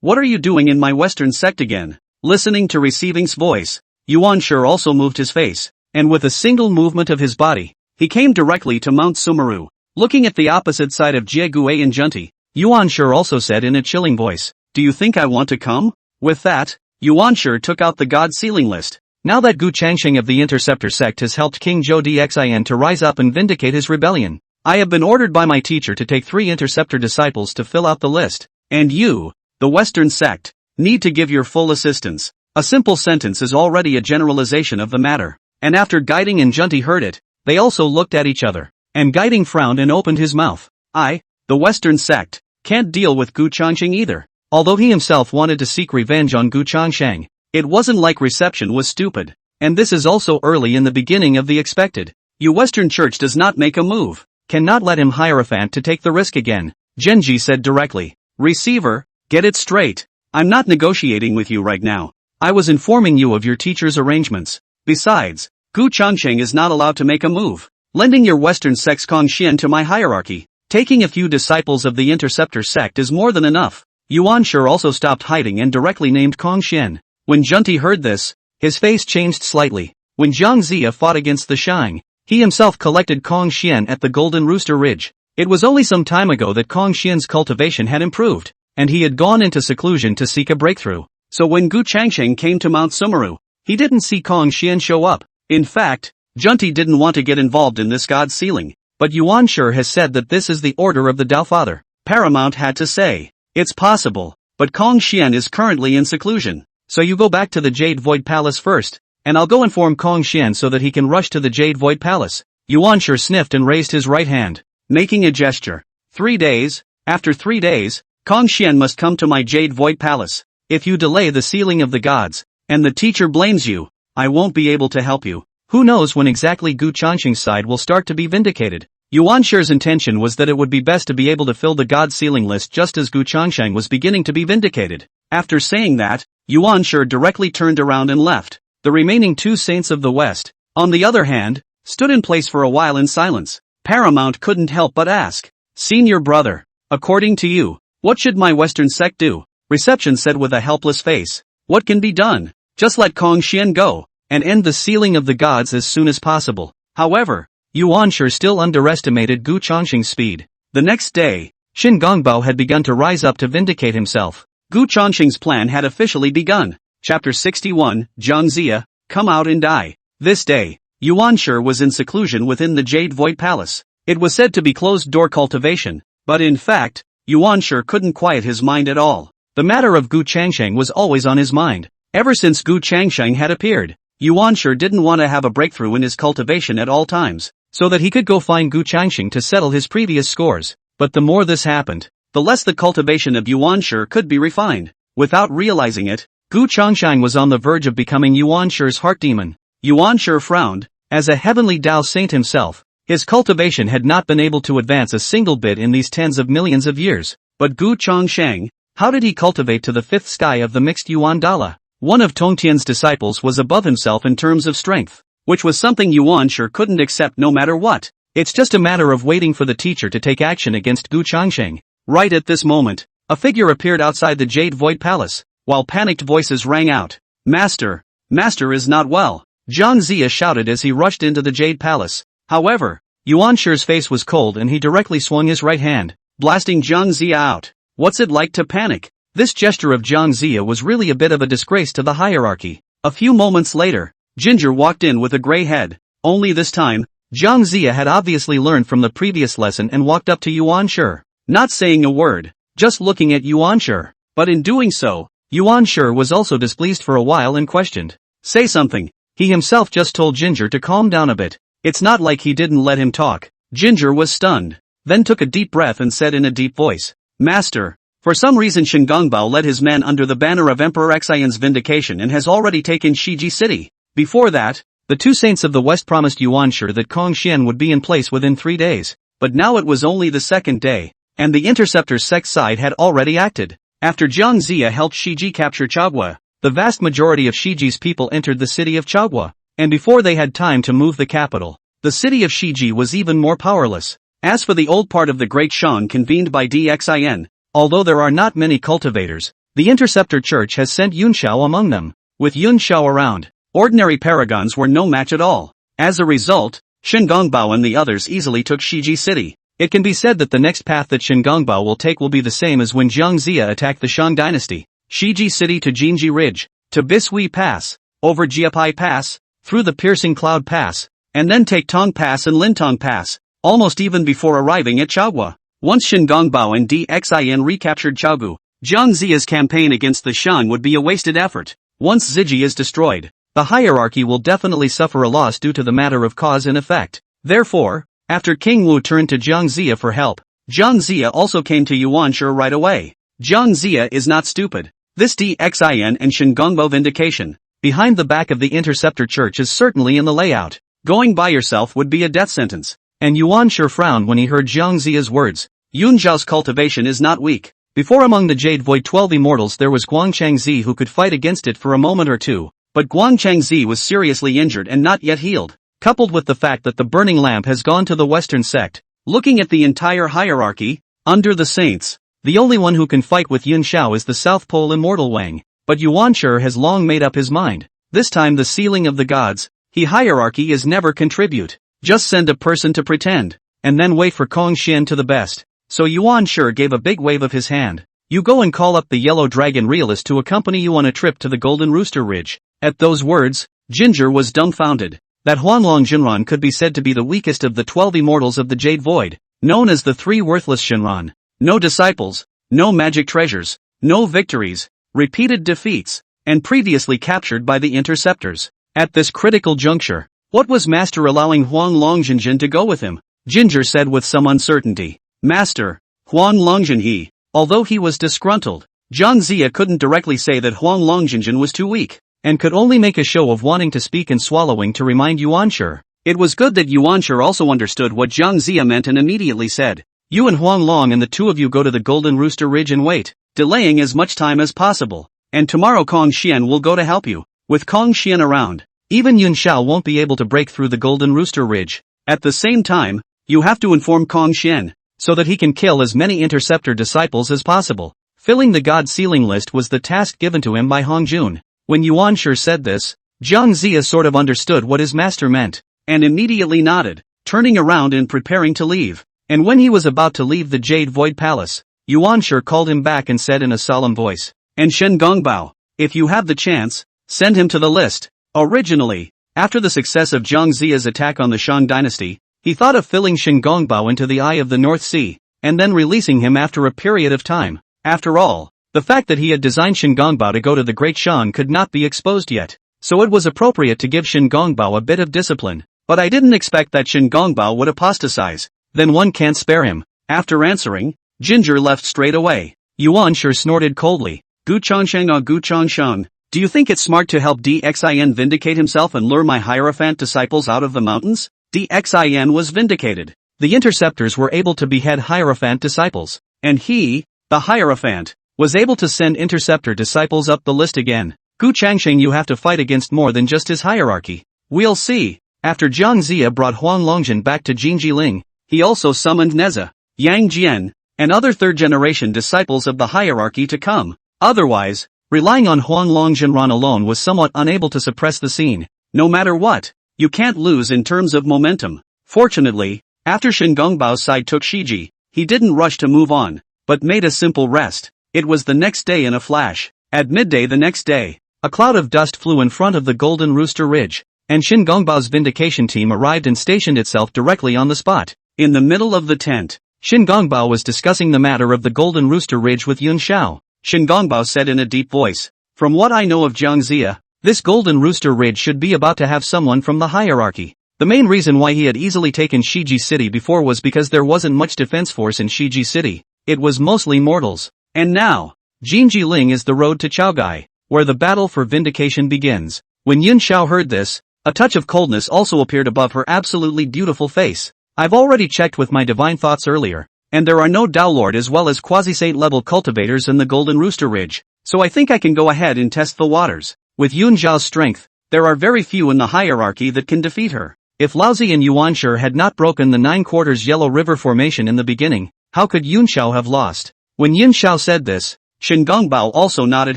[SPEAKER 1] what are you doing in my Western sect again? Listening to receiving's voice, Yuan Shi also moved his face, and with a single movement of his body, he came directly to Mount Sumeru. Looking at the opposite side of Jieguei and Junti, Yuan Shi also said in a chilling voice, do you think I want to come? With that, Yuan Shi took out the God sealing list. Now that Gu Changsheng of the Interceptor sect has helped King Zhou Dxin to rise up and vindicate his rebellion, I have been ordered by my teacher to take 3 Interceptor disciples to fill out the list, and you, the Western sect, need to give your full assistance. A simple sentence is already a generalization of the matter, and after Guiding and Junti heard it, they also looked at each other, and Guiding frowned and opened his mouth. I, the Western sect, can't deal with Gu Changsheng either. Although he himself wanted to seek revenge on Gu Changsheng, it wasn't like reception was stupid, and this is also early in the beginning of the expected. You Western Church does not make a move, cannot let him Hierophant to take the risk again, Genji said directly. Receiver, get it straight, I'm not negotiating with you right now. I was informing you of your teacher's arrangements. Besides, Gu Changsheng is not allowed to make a move. Lending your Western sect's Kong Xian to my hierarchy, taking a few disciples of the Interceptor sect is more than enough. Yuan Shi also stopped hiding and directly named Kong Xian. When Junti heard this, his face changed slightly. When Jiang Zia fought against the Shang, he himself collected Kong Xian at the Golden Rooster Ridge. It was only some time ago that Kong Xian's cultivation had improved, and he had gone into seclusion to seek a breakthrough. So when Gu Changsheng came to Mount Sumeru, he didn't see Kong Xian show up. In fact, Junti didn't want to get involved in this god sealing, but Yuan Shi has said that this is the order of the Tao Father. Paramount had to say, it's possible, but Kong Xian is currently in seclusion, so you go back to the Jade Void Palace first, and I'll go inform Kong Xian so that he can rush to the Jade Void Palace. Yuan Shi sniffed and raised his right hand, making a gesture. 3 days, after 3 days, Kong Xian must come to my Jade Void Palace. If you delay the sealing of the gods, and the teacher blames you, I won't be able to help you. Who knows when exactly Gu Changsheng's side will start to be vindicated. Yuan Shi's intention was that it would be best to be able to fill the god sealing list just as Gu Changsheng was beginning to be vindicated. After saying that, Yuan Shi directly turned around and left. The remaining 2 saints of the West, on the other hand, stood in place for a while in silence. Paramount couldn't help but ask, Senior brother, according to you, what should my Western sect do? Reception said with a helpless face, what can be done? Just let Kong Xian go, and end the sealing of the gods as soon as possible. However, Yuan Shi still underestimated Gu Changsheng's speed. The next day, Qin Gongbao had begun to rise up to vindicate himself. Gu Changsheng's plan had officially begun. Chapter 61, Jiang Zia, come out and die. This day, Yuan Shi was in seclusion within the Jade Void Palace. It was said to be closed-door cultivation, but in fact, Yuan Shi couldn't quiet his mind at all. The matter of Gu Changsheng was always on his mind. Ever since Gu Changsheng had appeared, Yuan Shi didn't want to have a breakthrough in his cultivation at all times, so that he could go find Gu Changsheng to settle his previous scores. But the more this happened, the less the cultivation of Yuan Shi could be refined. Without realizing it, Gu Changsheng was on the verge of becoming Yuan Shi's heart demon. Yuan Shi frowned. As a heavenly Tao saint himself, his cultivation had not been able to advance a single bit in these tens of millions of years. But Gu Changsheng, how did he cultivate to the 5th sky of the mixed Yuan Dala? One of Tongtian's disciples was above himself in terms of strength, which was something Yuan Shi couldn't accept no matter what. It's just a matter of waiting for the teacher to take action against Gu Changsheng. Right at this moment, a figure appeared outside the Jade Void Palace, while panicked voices rang out. Master! Master is not well! Jiang Ziya shouted as he rushed into the Jade Palace. However, Yuan Shi's face was cold and he directly swung his right hand, blasting Jiang Ziya out. What's it like to panic? This gesture of Jiang Ziya was really a bit of a disgrace to the hierarchy. A few moments later, Ginger walked in with a grey head. Only this time, Jiang Ziya had obviously learned from the previous lesson and walked up to Yuan Shi. Not saying a word, just looking at Yuan Shi. But in doing so, Yuan Shi was also displeased for a while and questioned. Say something. He himself just told Ginger to calm down a bit. It's not like he didn't let him talk. Ginger was stunned, then took a deep breath and said in a deep voice, Master, for some reason Shingongbao led his men under the banner of Emperor Xian's vindication and has already taken Shiji City. Before that, the two saints of the west promised Yuan Shi that Kong Xian would be in place within 3 days, but now it was only the second day, and the interceptor's sect side had already acted. After Jiang Ziya helped Shiji capture Chaogua, the vast majority of Shiji's people entered the city of Chaogua, and before they had time to move the capital, the city of Shiji was even more powerless. As for the old part of the Great Shan convened by Xin, although there are not many cultivators, the Interceptor Church has sent Yunxiao among them. With Yunxiao around, ordinary paragons were no match at all. As a result, Shingongbao and the others easily took Shiji City. It can be said that the next path that Shingongbao will take will be the same as when Jiang Ziya attacked the Shang dynasty. Shiji City to Jinji Ridge, to Bishui Pass, over Jiapai Pass, through the Piercing Cloud Pass, and then take Tong Pass and Lintong Pass, almost even before arriving at Chaogua. Once Shingongbao and Xin recaptured Chaogu, Jiang Ziya's campaign against the Shang would be a wasted effort. Once Ziji is destroyed, the hierarchy will definitely suffer a loss due to the matter of cause and effect. Therefore, after King Wu turned to Jiang Ziya for help, Jiang Ziya also came to Yuan Shi right away. Jiang Ziya is not stupid. This Xin and Shingongbao vindication, behind the back of the Interceptor Church is certainly in the layout. Going by yourself would be a death sentence. And Yuan Shi frowned when he heard Jiang Ziya's words. Yun Zhao's cultivation is not weak. Before among the Jade Void 12 immortals there was Guangchang Zi who could fight against it for a moment or two, but Guangchang Zi was seriously injured and not yet healed. Coupled with the fact that the burning lamp has gone to the Western sect, looking at the entire hierarchy, under the saints, the only one who can fight with Yun Xiao is the South Pole Immortal Wang, but Yuan Shi has long made up his mind. This time the ceiling of the gods, hierarchy is never contribute, just send a person to pretend, and then wait for Kong Xian to the best. So Yuan Shi gave a big wave of his hand. You go and call up the Yellow Dragon realist to accompany you on a trip to the Golden Rooster Ridge. At those words, Ginger was dumbfounded. That Huanglong Jinran could be said to be the weakest of the 12 immortals of the Jade Void, known as the three worthless Shinran. No disciples, no magic treasures, no victories, repeated defeats, and previously captured by the interceptors. At this critical juncture, what was Master allowing Huanglong Jinjin to go with him? Ginger said with some uncertainty. Master, Huanglong Jinhe. Although he was disgruntled, Jiang Ziya couldn't directly say that Huanglong Jinjin was too weak, and could only make a show of wanting to speak and swallowing to remind Yuan Shi. It was good that Yuan Shi also understood what Jiang Ziya meant and immediately said, You and Huanglong and the two of you go to the Golden Rooster Ridge and wait, delaying as much time as possible, and tomorrow Kong Xian will go to help you. With Kong Xian around, even Yun Xiao won't be able to break through the Golden Rooster Ridge. At the same time, you have to inform Kong Xian, so that he can kill as many interceptor disciples as possible. Filling the god ceiling list was the task given to him by Hong Jun. When Yuan Shi said this, Jiang Ziya sort of understood what his master meant, and immediately nodded, turning around and preparing to leave. And when he was about to leave the Jade Void Palace, Yuan Shi called him back and said in a solemn voice, And Shingongbao, if you have the chance, send him to the list. Originally, after the success of Jiang Ziya's attack on the Shang dynasty, he thought of filling Shingongbao into the eye of the North Sea, and then releasing him after a period of time. After all, the fact that he had designed Shingongbao to go to the Great Shan could not be exposed yet, so it was appropriate to give Shingongbao a bit of discipline. But I didn't expect that Shingongbao would apostatize. Then one can't spare him. After answering, Ginger left straight away. Yuan Shi snorted coldly. Gu Changsheng or Gu Changsheng, do you think it's smart to help Xin vindicate himself and lure my Hierophant disciples out of the mountains? Xin was vindicated. The interceptors were able to behead Hierophant disciples, and he, the Hierophant, was able to send interceptor disciples up the list again. Gu Changsheng, you have to fight against more than just his hierarchy. We'll see. After Jiang Ziya brought Huang Longjin back to Jinji Ling, he also summoned Neza, Yang Jian, and other third-generation disciples of the hierarchy to come. Otherwise, relying on Huang Longjinran alone was somewhat unable to suppress the scene. No matter what, you can't lose in terms of momentum. Fortunately, after Shen Gongbao's side took Shiji, he didn't rush to move on, but made a simple rest. It was the next day in a flash. At midday the next day, a cloud of dust flew in front of the Golden Rooster Ridge, and Shen Gongbao's vindication team arrived and stationed itself directly on the spot. In the middle of the tent, Shen Gongbao was discussing the matter of the Golden Rooster Ridge with Yun Xiao. Shen Gongbao said in a deep voice, "From what I know of Jiangxia, this Golden Rooster Ridge should be about to have someone from the hierarchy." The main reason why he had easily taken Shiji City before was because there wasn't much defense force in Shiji City. It was mostly mortals. And now, Jinjiling is the road to Chaogai, where the battle for vindication begins. When Yun Xiao heard this, a touch of coldness also appeared above her absolutely beautiful face. "I've already checked with my divine thoughts earlier, and there are no Daolord as well as quasi-saint level cultivators in the Golden Rooster Ridge, so I think I can go ahead and test the waters. With Yun Xiao's strength, there are very few in the hierarchy that can defeat her." If Laozi and Yuanshi had not broken the 9/4 Yellow River Formation in the beginning, how could Yun Xiao have lost? When Yun Xiao said this, Shen Gongbao also nodded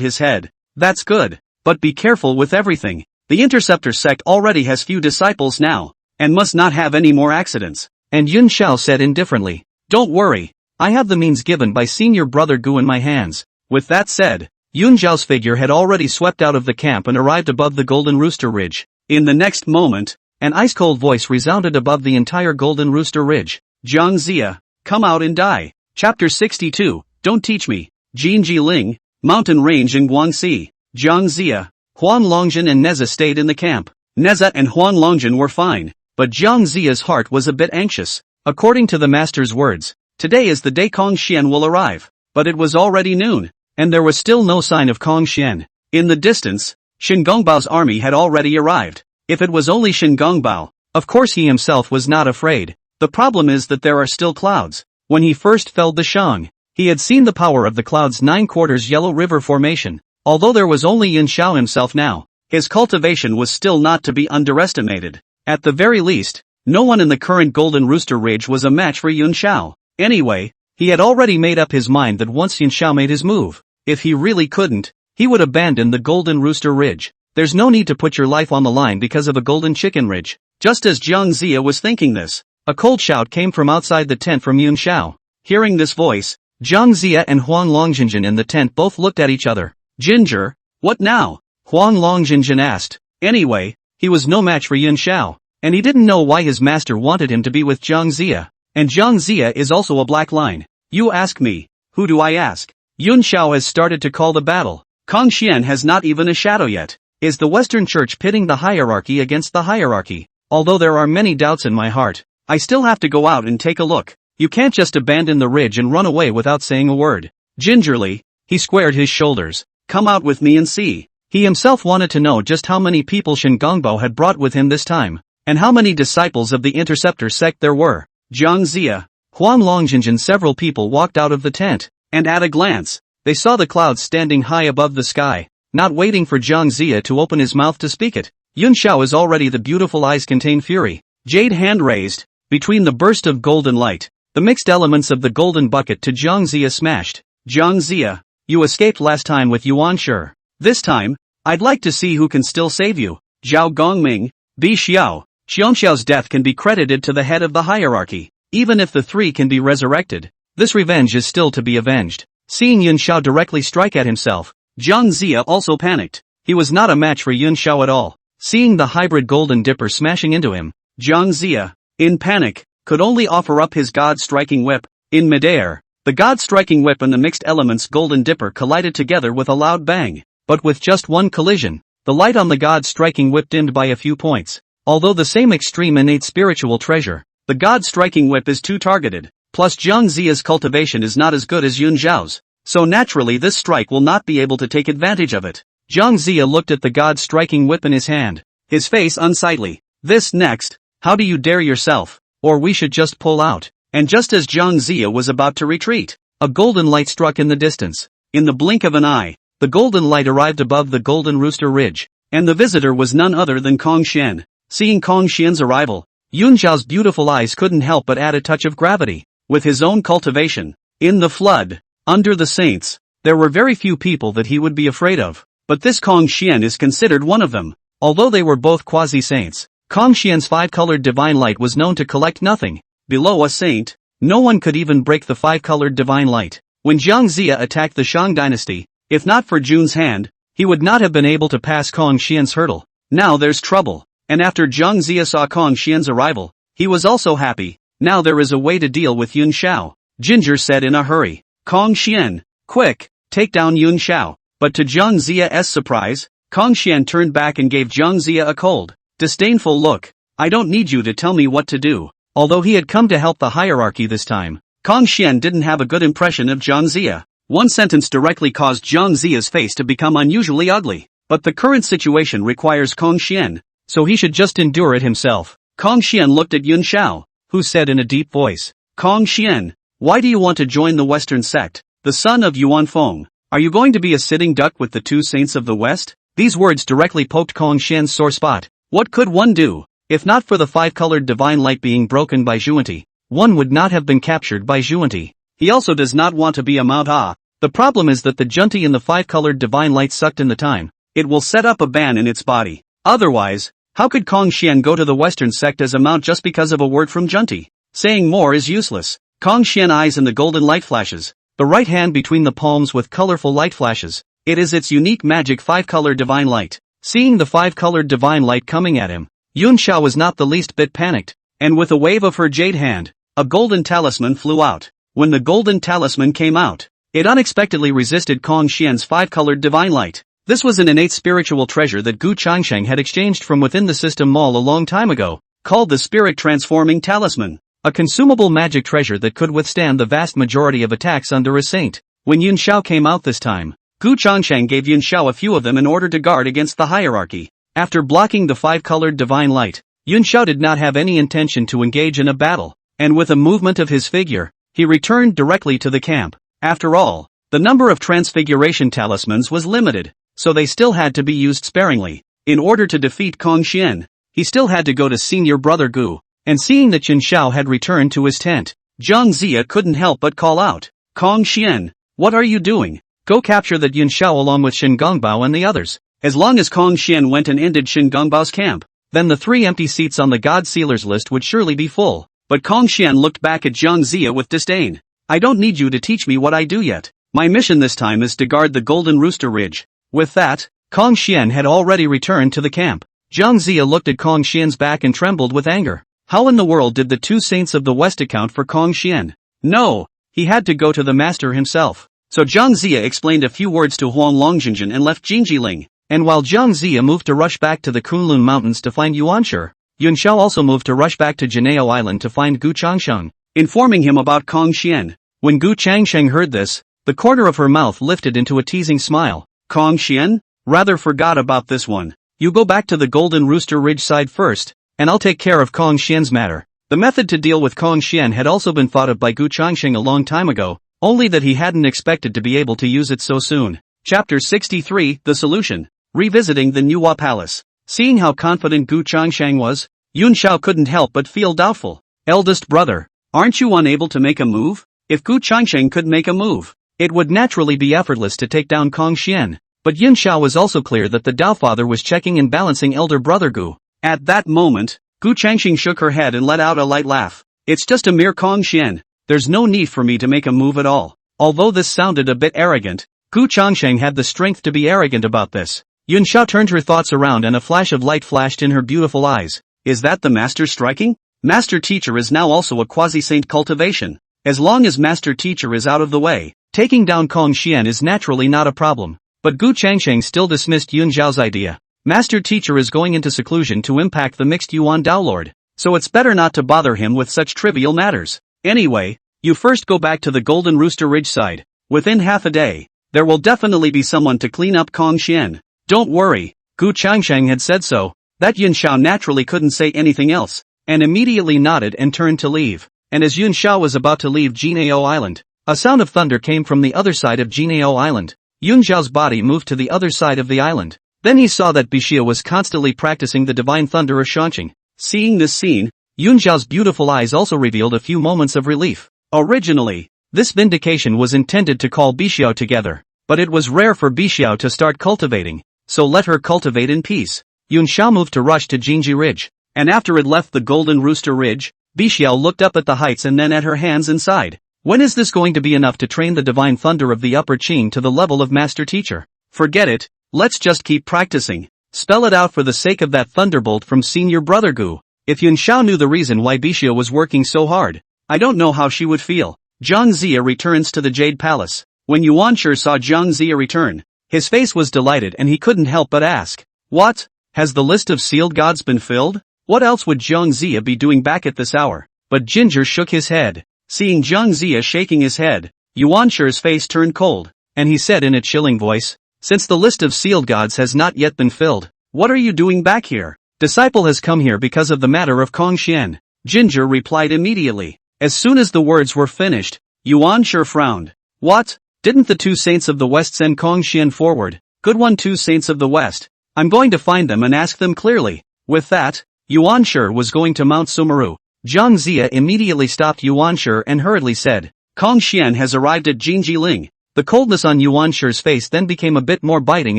[SPEAKER 1] his head. "That's good, but be careful with everything. The Interceptor sect already has few disciples now, and must not have any more accidents." And Yun Xiao said indifferently, "Don't worry, I have the means given by senior brother Gu in my hands." With that said, Yun Xiao's figure had already swept out of the camp and arrived above the Golden Rooster Ridge. In the next moment, an ice-cold voice resounded above the entire Golden Rooster Ridge. "Jiangxia, come out and die." Chapter 62, Don't Teach Me. Jinjiling, Mountain Range in Guangxi. Jiangxia, Huang Longjin and Neza stayed in the camp. Neza and Huang Longjin were fine, but Jiangxia's heart was a bit anxious. According to the master's words, today is the day Kong Xian will arrive. But it was already noon, and there was still no sign of Kong Xian. In the distance, Shen Gongbao's army had already arrived. If it was only Shen Gongbao, of course he himself was not afraid. The problem is that there are still clouds. When he first felled the Shang, he had seen the power of the cloud's 9/4 Yellow River Formation. Although there was only Yun Xiao himself now, his cultivation was still not to be underestimated. At the very least, no one in the current Golden Rooster Ridge was a match for Yun Xiao. Anyway, he had already made up his mind that once Yun Xiao made his move, if he really couldn't, he would abandon the Golden Rooster Ridge. There's no need to put your life on the line because of a Golden Chicken Ridge. Just as Jiangxia was thinking this, a cold shout came from outside the tent from Yun Xiao. Hearing this voice, Jiangxia and Huang Longjinjin in the tent both looked at each other. "Ginger, what now?" Huang Longjinjin asked. Anyway, he was no match for Yun Xiao, and he didn't know why his master wanted him to be with Jiangxia. And Jiangxia is also a black line. "You ask me, who do I ask?" Yun Xiao has started to call the battle. Kong Xian has not even a shadow yet. Is the Western Church pitting the hierarchy against the hierarchy? Although there are many doubts in my heart, I still have to go out and take a look. You can't just abandon the ridge and run away without saying a word. Gingerly, he squared his shoulders. "Come out with me and see." He himself wanted to know just how many people Shen Gongbao had brought with him this time, and how many disciples of the Interceptor sect there were. Jiangxia, Huang Longjinjin, several people walked out of the tent, and at a glance, they saw the clouds standing high above the sky. Not waiting for Jiangxia to open his mouth to speak it, Yun Xiao is already the beautiful eyes contain fury. Jade hand raised, between the burst of golden light, the mixed elements of the golden bucket to Jiangxia smashed. "Jiangxia, you escaped last time with Yuanshi. This time, I'd like to see who can still save you." Zhao Gongming, Bi Xiao, Xiongxiao's death can be credited to the head of the hierarchy. Even if the three can be resurrected, this revenge is still to be avenged. Seeing Yun Xiao directly strike at himself, Jiangxia also panicked. He was not a match for Yun Xiao at all. Seeing the hybrid golden dipper smashing into him, Jiangxia, in panic, could only offer up his God-striking whip. In midair, the God-striking whip and the mixed elements golden dipper collided together with a loud bang. But with just one collision, the light on the God-striking whip dimmed by a few points. Although the same extreme innate spiritual treasure, the God-striking whip is too targeted. Plus Jiangxia's cultivation is not as good as Yun Xiao's. So naturally this strike will not be able to take advantage of it. Jiangxia looked at the God-striking whip in his hand, his face unsightly. "This next, how do you dare yourself? Or we should just pull out." And just as Jiangxia was about to retreat, a golden light struck in the distance. In the blink of an eye, the golden light arrived above the Golden Rooster Ridge, and the visitor was none other than Kong Xian. Seeing Kong Xian's arrival, Yun Xiao's beautiful eyes couldn't help but add a touch of gravity. With his own cultivation, In the flood, under the saints, there were very few people that he would be afraid of, but this Kong Xian is considered one of them. Although they were both quasi-saints, Kong Xian's five-colored divine light was known to collect nothing. Below a saint, no one could even break the five-colored divine light. When Jiang Zia attacked the Shang dynasty, if not for Jun's hand, he would not have been able to pass Kong Xian's hurdle. Now there's trouble. And after Jiang Zia saw Kong Xian's arrival, he was also happy. Now there is a way to deal with Yun Xiao, Ginger said in a hurry. Kong Xian, quick, take down Yun Xiao. But to Jiang Zia's surprise, Kong Xian turned back and gave Jiang Zia a cold, disdainful look. I don't need you to tell me what to do. Although he had come to help the hierarchy this time, Kong Xian didn't have a good impression of Jiang Zia. One sentence directly caused Jiang Zia's face to become unusually ugly. But the current situation requires Kong Xian, so he should just endure it himself. Kong Xian looked at Yun Xiao, who said in a deep voice, Kong Xian, why do you want to join the Western sect, the son of Yuan Feng? Are you going to be a sitting duck with the two saints of the West? These words directly poked Kong Xian's sore spot. What could one do? If not for the five-colored divine light being broken by Zhuanti, one would not have been captured by Zhuanti. He also does not want to be a Mount Ah. The problem is that the Zhuanti in the five-colored divine light sucked in the time. It will set up a ban in its body. Otherwise, how could Kong Xian go to the Western sect as a mount just because of a word from Zhuanti? Saying more is useless. Kong Xian eyes in the golden light flashes, the right hand between the palms with colorful light flashes. It is its unique magic five-color divine light. Seeing the five-colored divine light coming at him, Yun Xiao was not the least bit panicked, and with a wave of her jade hand, a golden talisman flew out. When the golden talisman came out, it unexpectedly resisted Kong Xian's five-colored divine light. This was an innate spiritual treasure that Gu Changsheng had exchanged from within the system mall a long time ago, called the Spirit Transforming Talisman, a consumable magic treasure that could withstand the vast majority of attacks under a saint. When Yun Xiao came out this time, Gu Changsheng gave Yun Xiao a few of them in order to guard against the hierarchy. After blocking the five-colored divine light, Yun Xiao did not have any intention to engage in a battle, and with a movement of his figure, he returned directly to the camp. After all, the number of transfiguration talismans was limited, so they still had to be used sparingly. In order to defeat Kong Xian, he still had to go to senior brother Gu, and seeing that Yun Xiao had returned to his tent, Jiang Zia couldn't help but call out, Kong Xian, what are you doing? Go capture that Yun Xiao along with Shin Gongbao and the others. As long as Kong Xian went and ended Shin Gongbao's camp, then the 3 empty seats on the God Sealers list would surely be full. But Kong Xian looked back at Jiang Zia with disdain. I don't need you to teach me what I do yet. My mission this time is to guard the Golden Rooster Ridge. With that, Kong Xian had already returned to the camp. Jiang Zia looked at Kong Xian's back and trembled with anger. How in the world did the two saints of the West account for Kong Xian? No, he had to go to the master himself. So Jiang Zia explained a few words to Huang Longjinjin and left Jinjiling. And while Jiang Zia moved to rush back to the Kunlun Mountains to find Yuanshi, Yun Xiao also moved to rush back to Juejiao Island to find Gu Changsheng, informing him about Kong Xian. When Gu Changsheng heard this, the corner of her mouth lifted into a teasing smile. Kong Xian? Rather forgot about this one. You go back to the Golden Rooster Ridge side first, and I'll take care of Kong Xian's matter. The method to deal with Kong Xian had also been thought of by Gu Changsheng a long time ago, only that he hadn't expected to be able to use it so soon. Chapter 63, The Solution. Revisiting the Nuwa Palace. Seeing how confident Gu Changsheng was, Yun Xiao couldn't help but feel doubtful. Eldest brother, aren't you unable to make a move? If Gu Changsheng could make a move, it would naturally be effortless to take down Kong Xian. But Yun Xiao was also clear that the Dao Father was checking and balancing elder brother Gu. At that moment, Gu Changsheng shook her head and let out a light laugh. It's just a mere Kong Xian. There's no need for me to make a move at all. Although this sounded a bit arrogant, Gu Changsheng had the strength to be arrogant about this. Yun Xiao turned her thoughts around and a flash of light flashed in her beautiful eyes. Is that the master striking? Master Teacher is now also a quasi-saint cultivation. As long as Master Teacher is out of the way, taking down Kong Xian is naturally not a problem. But Gu Changsheng still dismissed Yun Xiao's idea. Master Teacher is going into seclusion to impact the mixed Yuan Dao Lord, so it's better not to bother him with such trivial matters. Anyway, you first go back to the Golden Rooster Ridge side. Within half a day, there will definitely be someone to clean up Kong Xian. Don't worry, Gu Changsheng had said so. That Yun Xiao naturally couldn't say anything else, and immediately nodded and turned to leave. And as Yun Xiao was about to leave Juejiao Island, a sound of thunder came from the other side of Juejiao Island. Yun Xiao's body moved to the other side of the island. Then he saw that Bixia was constantly practicing the divine thunder of Shanqing. Seeing this scene, Yun Xiao's beautiful eyes also revealed a few moments of relief. Originally, This vindication was intended to call Juejiao together, but it was rare for Juejiao to start cultivating, so let her cultivate in peace. Juejiao moved to rush to Jinji Ridge, and after it left the Golden Rooster Ridge, Juejiao looked up at the heights and then at her hands and sighed. When is this going to be enough to train the divine thunder of the upper Qing to the level of master teacher? Forget it, let's just keep practicing. Spell it out for the sake of that thunderbolt from senior brother Gu. If Juejiao knew the reason why Juejiao was working so hard, I don't know how she would feel. Zhang Zia returns to the Jade Palace. When Yuanshi saw Zhang Zia return, his face was delighted and he couldn't help but ask, "What? Has the list of sealed gods been filled? What else would Zhang Zia be doing back at this hour?" But Ginger shook his head. Seeing Zhang Zia shaking his head, Yuanshi's face turned cold, and he said in a chilling voice, "Since the list of sealed gods has not yet been filled, what are you doing back here?" "Disciple has come here because of the matter of Kong Xian," Ginger replied immediately. As soon as the words were finished, Yuanshi frowned. "What? Didn't the two saints of the West send Kong Xian forward?" "Good one, two saints of the West. I'm going to find them and ask them clearly." With that, Yuanshi was going to Mount Sumeru. Zhang Zia immediately stopped Yuanshi and hurriedly said, "Kong Xian has arrived at Jinjiling." The coldness on Yuanshi's face then became a bit more biting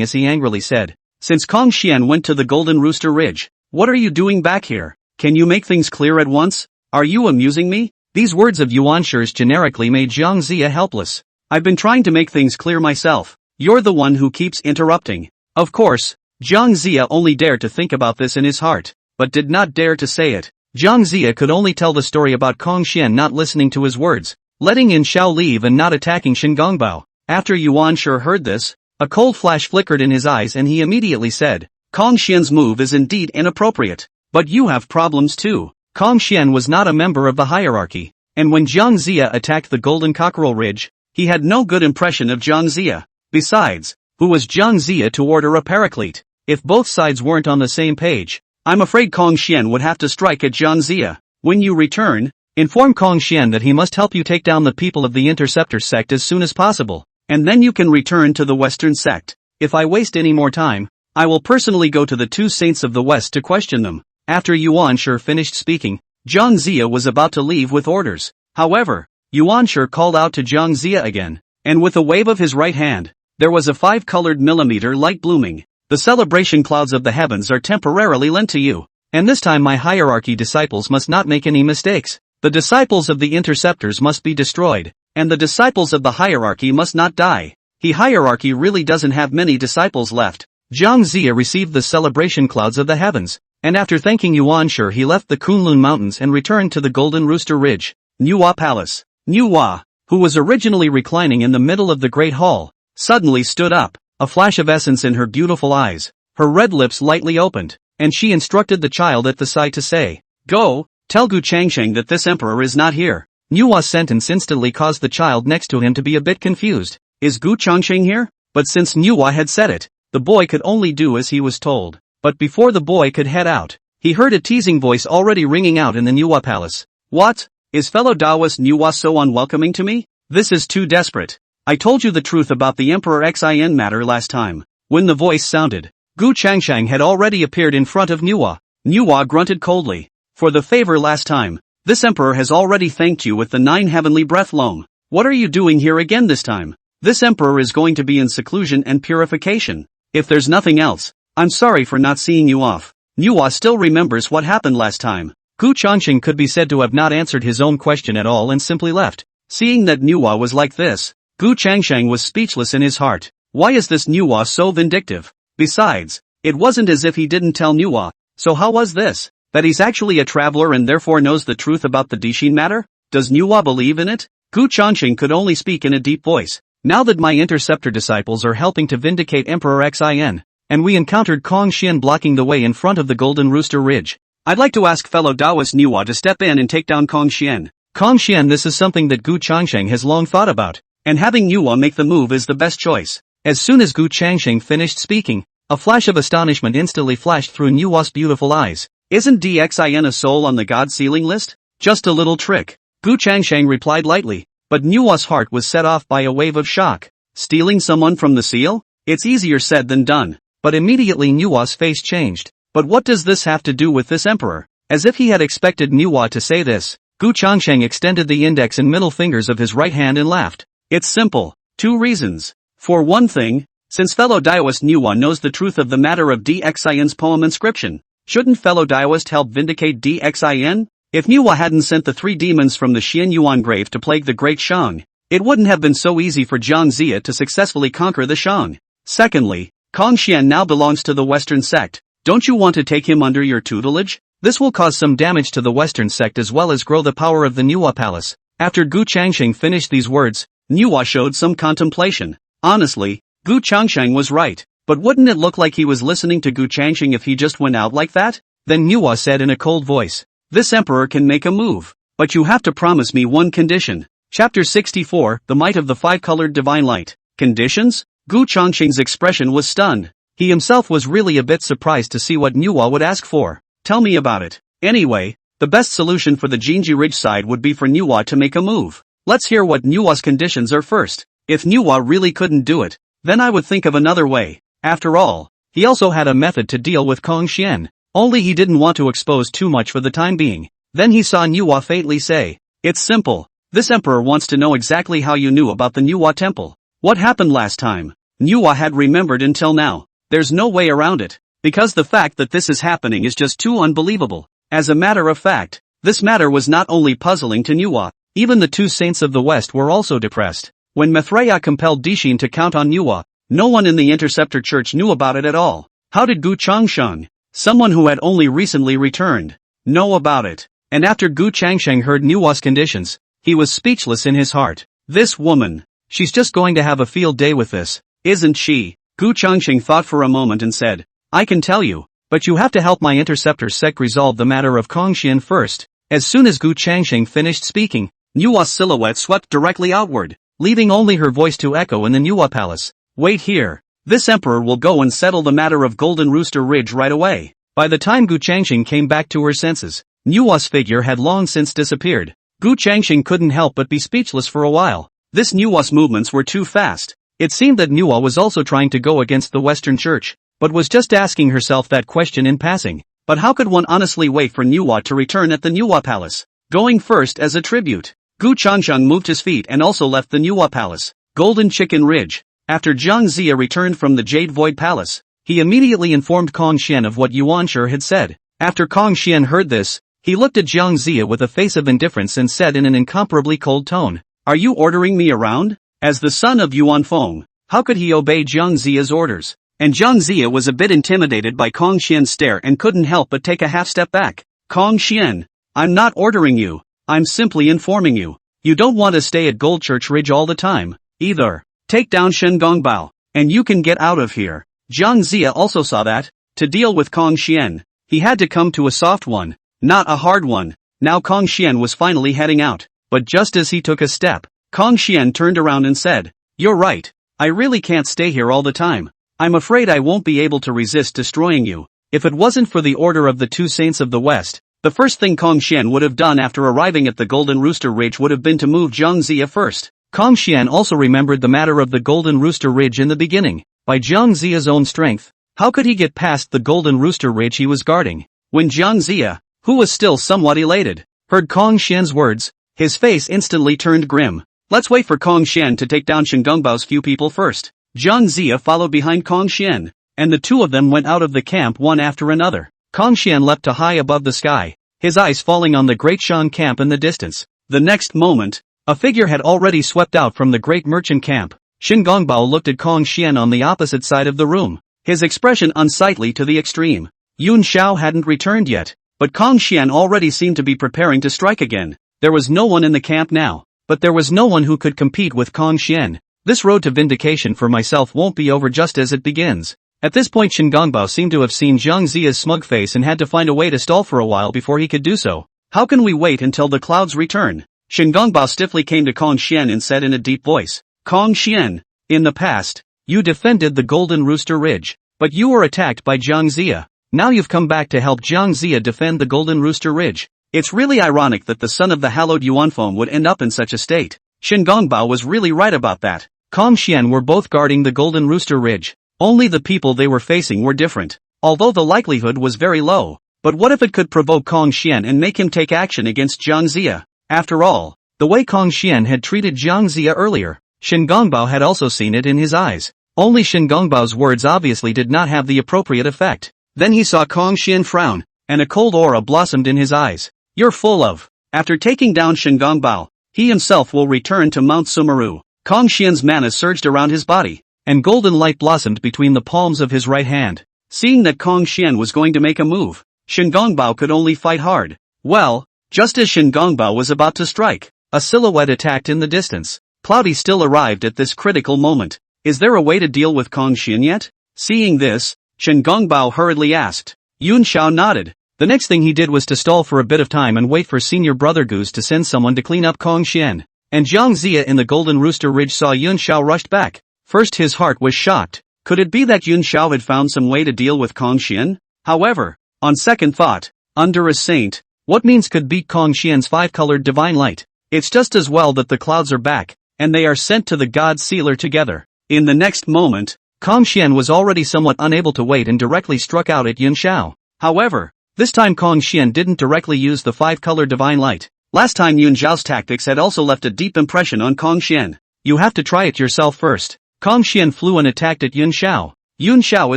[SPEAKER 1] as he angrily said, "Since Kong Xian went to the Golden Rooster Ridge, what are you doing back here? Can you make things clear at once? Are you amusing me?" These words of Yuanshi's generically made Zhang Zia helpless. "I've been trying to make things clear myself. You're the one who keeps interrupting." Of course, Zhang Zia only dared to think about this in his heart, but did not dare to say it. Zhang Zia could only tell the story about Kong Xian not listening to his words, letting Yin Xiao leave and not attacking Shingongbao. After Yuanshi heard this, a cold flash flickered in his eyes and he immediately said, "Kong Xian's move is indeed inappropriate. But you have problems too." Kong Xian was not a member of the hierarchy, and when Zhang Zia attacked the Golden Cockerel Ridge, he had no good impression of Zhang Zia. Besides, who was Zhang Zia to order a paraclete? If both sides weren't on the same page, I'm afraid Kong Xian would have to strike at Zhang Zia. "When you return, inform Kong Xian that he must help you take down the people of the Interceptor sect as soon as possible, and then you can return to the Western sect. If I waste any more time, I will personally go to the two saints of the West to question them." After Yuanshi finished speaking, Zhang Zia was about to leave with orders. However, Yuanshi called out to Zhang Zia again, and with a wave of his right hand, there was a 5-colored millimeter light blooming. "The celebration clouds of the heavens are temporarily lent to you, and this time my hierarchy disciples must not make any mistakes. The disciples of the interceptors must be destroyed, and the disciples of the hierarchy must not die." The hierarchy really doesn't have many disciples left. Zhang Zia received the celebration clouds of the heavens, and after thanking Yuanshi he left the Kunlun Mountains and returned to the Golden Rooster Ridge. Nuwa Palace. Nuwa, who was originally reclining in the middle of the Great Hall, suddenly stood up, a flash of essence in her beautiful eyes. Her red lips lightly opened, and she instructed the child at the side to say, "Go, tell Gu Changsheng that this emperor is not here." Nuwa's sentence instantly caused the child next to him to be a bit confused. Is Gu Changsheng here? But since Nuwa had said it, the boy could only do as he was told. But before the boy could head out, he heard a teasing voice already ringing out in the Nuwa Palace. "What? Is fellow Taoist Nuwa so unwelcoming to me? This is too desperate. I told you the truth about the Emperor Xin matter last time." When the voice sounded, Gu Changsheng had already appeared in front of Nuwa. Nuwa grunted coldly. "For the favor last time, this emperor has already thanked you with the 9 heavenly breath loam. What are you doing here again this time? This emperor is going to be in seclusion and purification. If there's nothing else, I'm sorry for not seeing you off." Nuwa still remembers what happened last time. Gu Changsheng could be said to have not answered his own question at all and simply left. Seeing that Nuwa was like this, Gu Changsheng was speechless in his heart. Why is this Nuwa so vindictive? Besides, it wasn't as if he didn't tell Nuwa, so how was this? That he's actually a traveler and therefore knows the truth about the Dishin matter? Does Nuwa believe in it? Gu Changsheng could only speak in a deep voice. "Now that my interceptor disciples are helping to vindicate Emperor Xin, and we encountered Kong Xian blocking the way in front of the Golden Rooster Ridge, I'd like to ask fellow Taoist Nuwa to step in and take down Kong Xian." Kong Xian, this is something that Gu Changsheng has long thought about, and having Nuwa make the move is the best choice. As soon as Gu Changsheng finished speaking, a flash of astonishment instantly flashed through Nuwa's beautiful eyes. "Isn't Xin a soul on the god sealing list? Just a little trick." Gu Changsheng replied lightly, but Nuwa's heart was set off by a wave of shock. Stealing someone from the seal? It's easier said than done. But immediately Nuwa's face changed. But what does this have to do with this emperor? As if he had expected Nuwa to say this, Gu Changsheng extended the index and middle fingers of his right hand and laughed. It's simple. 2 reasons. For one thing, since fellow Daoist Nuwa knows the truth of the matter of DXIN's poem inscription, shouldn't fellow Daoist help vindicate DXIN? If Nuwa hadn't sent the 3 demons from the Xian Yuan grave to plague the great Shang, it wouldn't have been so easy for Jiang Zia to successfully conquer the Shang. Secondly, Kong Xian now belongs to the Western sect. Don't you want to take him under your tutelage? This will cause some damage to the Western sect as well as grow the power of the Nuwa palace. After Gu Changsheng finished these words, Nuwa showed some contemplation. Honestly, Gu Changsheng was right, but wouldn't it look like he was listening to Gu Changsheng if he just went out like that? Then Nuwa said in a cold voice, this emperor can make a move, but you have to promise me one condition. Chapter 64, The Might of the Five-Colored Divine Light. Conditions? Gu Changsheng's expression was stunned. He himself was really a bit surprised to see what Nuwa would ask for. Tell me about it. Anyway, the best solution for the Jinji Ridge side would be for Nuwa to make a move. Let's hear what Nuwa's conditions are first. If Nuwa really couldn't do it, then I would think of another way. After all, he also had a method to deal with Kong Xian. Only he didn't want to expose too much for the time being. Then he saw Nuwa faintly say, it's simple. This emperor wants to know exactly how you knew about the Nuwa temple. What happened last time? Nuwa had remembered until now. There's no way around it. Because the fact that this is happening is just too unbelievable. As a matter of fact, this matter was not only puzzling to Nuwa, even the 2 saints of the West were also depressed. When Maitreya compelled Dishin to count on Nuwa, no one in the Interceptor Church knew about it at all. How did Gu Changsheng, someone who had only recently returned, know about it? And after Gu Changsheng heard Nuwa's conditions, he was speechless in his heart. This woman, she's just going to have a field day with this, isn't she? Gu Changsheng thought for a moment and said, I can tell you, but you have to help my Interceptor sect resolve the matter of Kong Xian first. As soon as Gu Changsheng finished speaking, Nuwa's silhouette swept directly outward, leaving only her voice to echo in the Nuwa palace. Wait here. This emperor will go and settle the matter of Golden Rooster Ridge right away. By the time Gu Changsheng came back to her senses, Nuwa's figure had long since disappeared. Gu Changsheng couldn't help but be speechless for a while. This Nuwa's movements were too fast. It seemed that Nuwa was also trying to go against the Western Church, but was just asking herself that question in passing. But how could one honestly wait for Nuwa to return at the Nuwa palace? Going first as a tribute. Gu Changsheng moved his feet and also left the Nuwa palace. Golden Chicken Ridge. After Jiang Zia returned from the Jade Void Palace, he immediately informed Kong Xian of what Yuan Shi had said. After Kong Xian heard this, he looked at Jiang Zia with a face of indifference and said in an incomparably cold tone, are you ordering me around? As the son of Yuan Feng, how could he obey Jiang Zia's orders? And Jiang Zia was a bit intimidated by Kong Xian's stare and couldn't help but take a half step back. Kong Xian, I'm not ordering you, I'm simply informing you. You don't want to stay at Gold Church Ridge all the time, either. Take down Shen Gongbao, and you can get out of here. Jiang Zia also saw that, to deal with Kong Xian, he had to come to a soft one, not a hard one. Now Kong Xian was finally heading out, but just as he took a step, Kong Xian turned around and said, you're right, I really can't stay here all the time. I'm afraid I won't be able to resist destroying you. If it wasn't for the order of the 2 saints of the West, the first thing Kong Xian would have done after arriving at the Golden Rooster Ridge would have been to move Jiang Zia first. Kong Xian also remembered the matter of the Golden Rooster Ridge in the beginning. By Jiang Zia's own strength, how could he get past the Golden Rooster Ridge he was guarding? When Jiang Zia, who was still somewhat elated, heard Kong Xian's words, his face instantly turned grim. Let's wait for Kong Xian to take down Shen Gongbao's few people first. Jiang Zia followed behind Kong Xian, and the 2 of them went out of the camp one after another. Kong Xian leapt to high above the sky, his eyes falling on the Great Shan camp in the distance. The next moment, a figure had already swept out from the Great Merchant camp. Shen Gongbao looked at Kong Xian on the opposite side of the room, his expression unsightly to the extreme. Yun Xiao hadn't returned yet, but Kong Xian already seemed to be preparing to strike again. There was no one in the camp now, but there was no one who could compete with Kong Xian. This road to vindication for myself won't be over just as it begins. At this point Shen Gongbao seemed to have seen Jiang Zia's smug face and had to find a way to stall for a while before he could do so. How can we wait until the clouds return? Shen Gongbao stiffly came to Kong Xian and said in a deep voice, Kong Xian, in the past, you defended the Golden Rooster Ridge, but you were attacked by Jiang Zia. Now you've come back to help Jiang Zia defend the Golden Rooster Ridge. It's really ironic that the son of the hallowed Yuanfeng would end up in such a state. Shen Gongbao was really right about that. Kong Xian were both guarding the Golden Rooster Ridge, only the people they were facing were different, although the likelihood was very low. But what if it could provoke Kong Xian and make him take action against Jiang Zia? After all, the way Kong Xian had treated Jiang Zia earlier, Shen Gongbao had also seen it in his eyes. Only Shen Gongbao's words obviously did not have the appropriate effect. Then he saw Kong Xian frown, and a cold aura blossomed in his eyes. You're full of. After taking down Shen Gongbao, he himself will return to Mount Sumeru. Kong Xian's mana surged around his body, and golden light blossomed between the palms of his right hand. Seeing that Kong Xian was going to make a move, Shen Gongbao could only fight hard. Well, just as Shen Gongbao was about to strike, a silhouette attacked in the distance. Cloudy still arrived at this critical moment. Is there a way to deal with Kong Xian yet? Seeing this, Shen Gongbao hurriedly asked. Yun Xiao nodded. The next thing he did was to stall for a bit of time and wait for Senior Brother Goose to send someone to clean up Kong Xian. And Jiang Zia in the Golden Rooster Ridge saw Yun Xiao rushed back. First his heart was shocked. Could it be that Yun Xiao had found some way to deal with Kong Xian? However, on second thought, under a saint, what means could beat Kong Xian's five-colored divine light? It's just as well that the clouds are back, and they are sent to the god sealer together. In the next moment, Kong Xian was already somewhat unable to wait and directly struck out at Yun Xiao. However, this time Kong Xian didn't directly use the five-color divine light. Last time Yun Xiao's tactics had also left a deep impression on Kong Xian. You have to try it yourself first. Kong Xian flew and attacked at Yun Xiao. Yun Xiao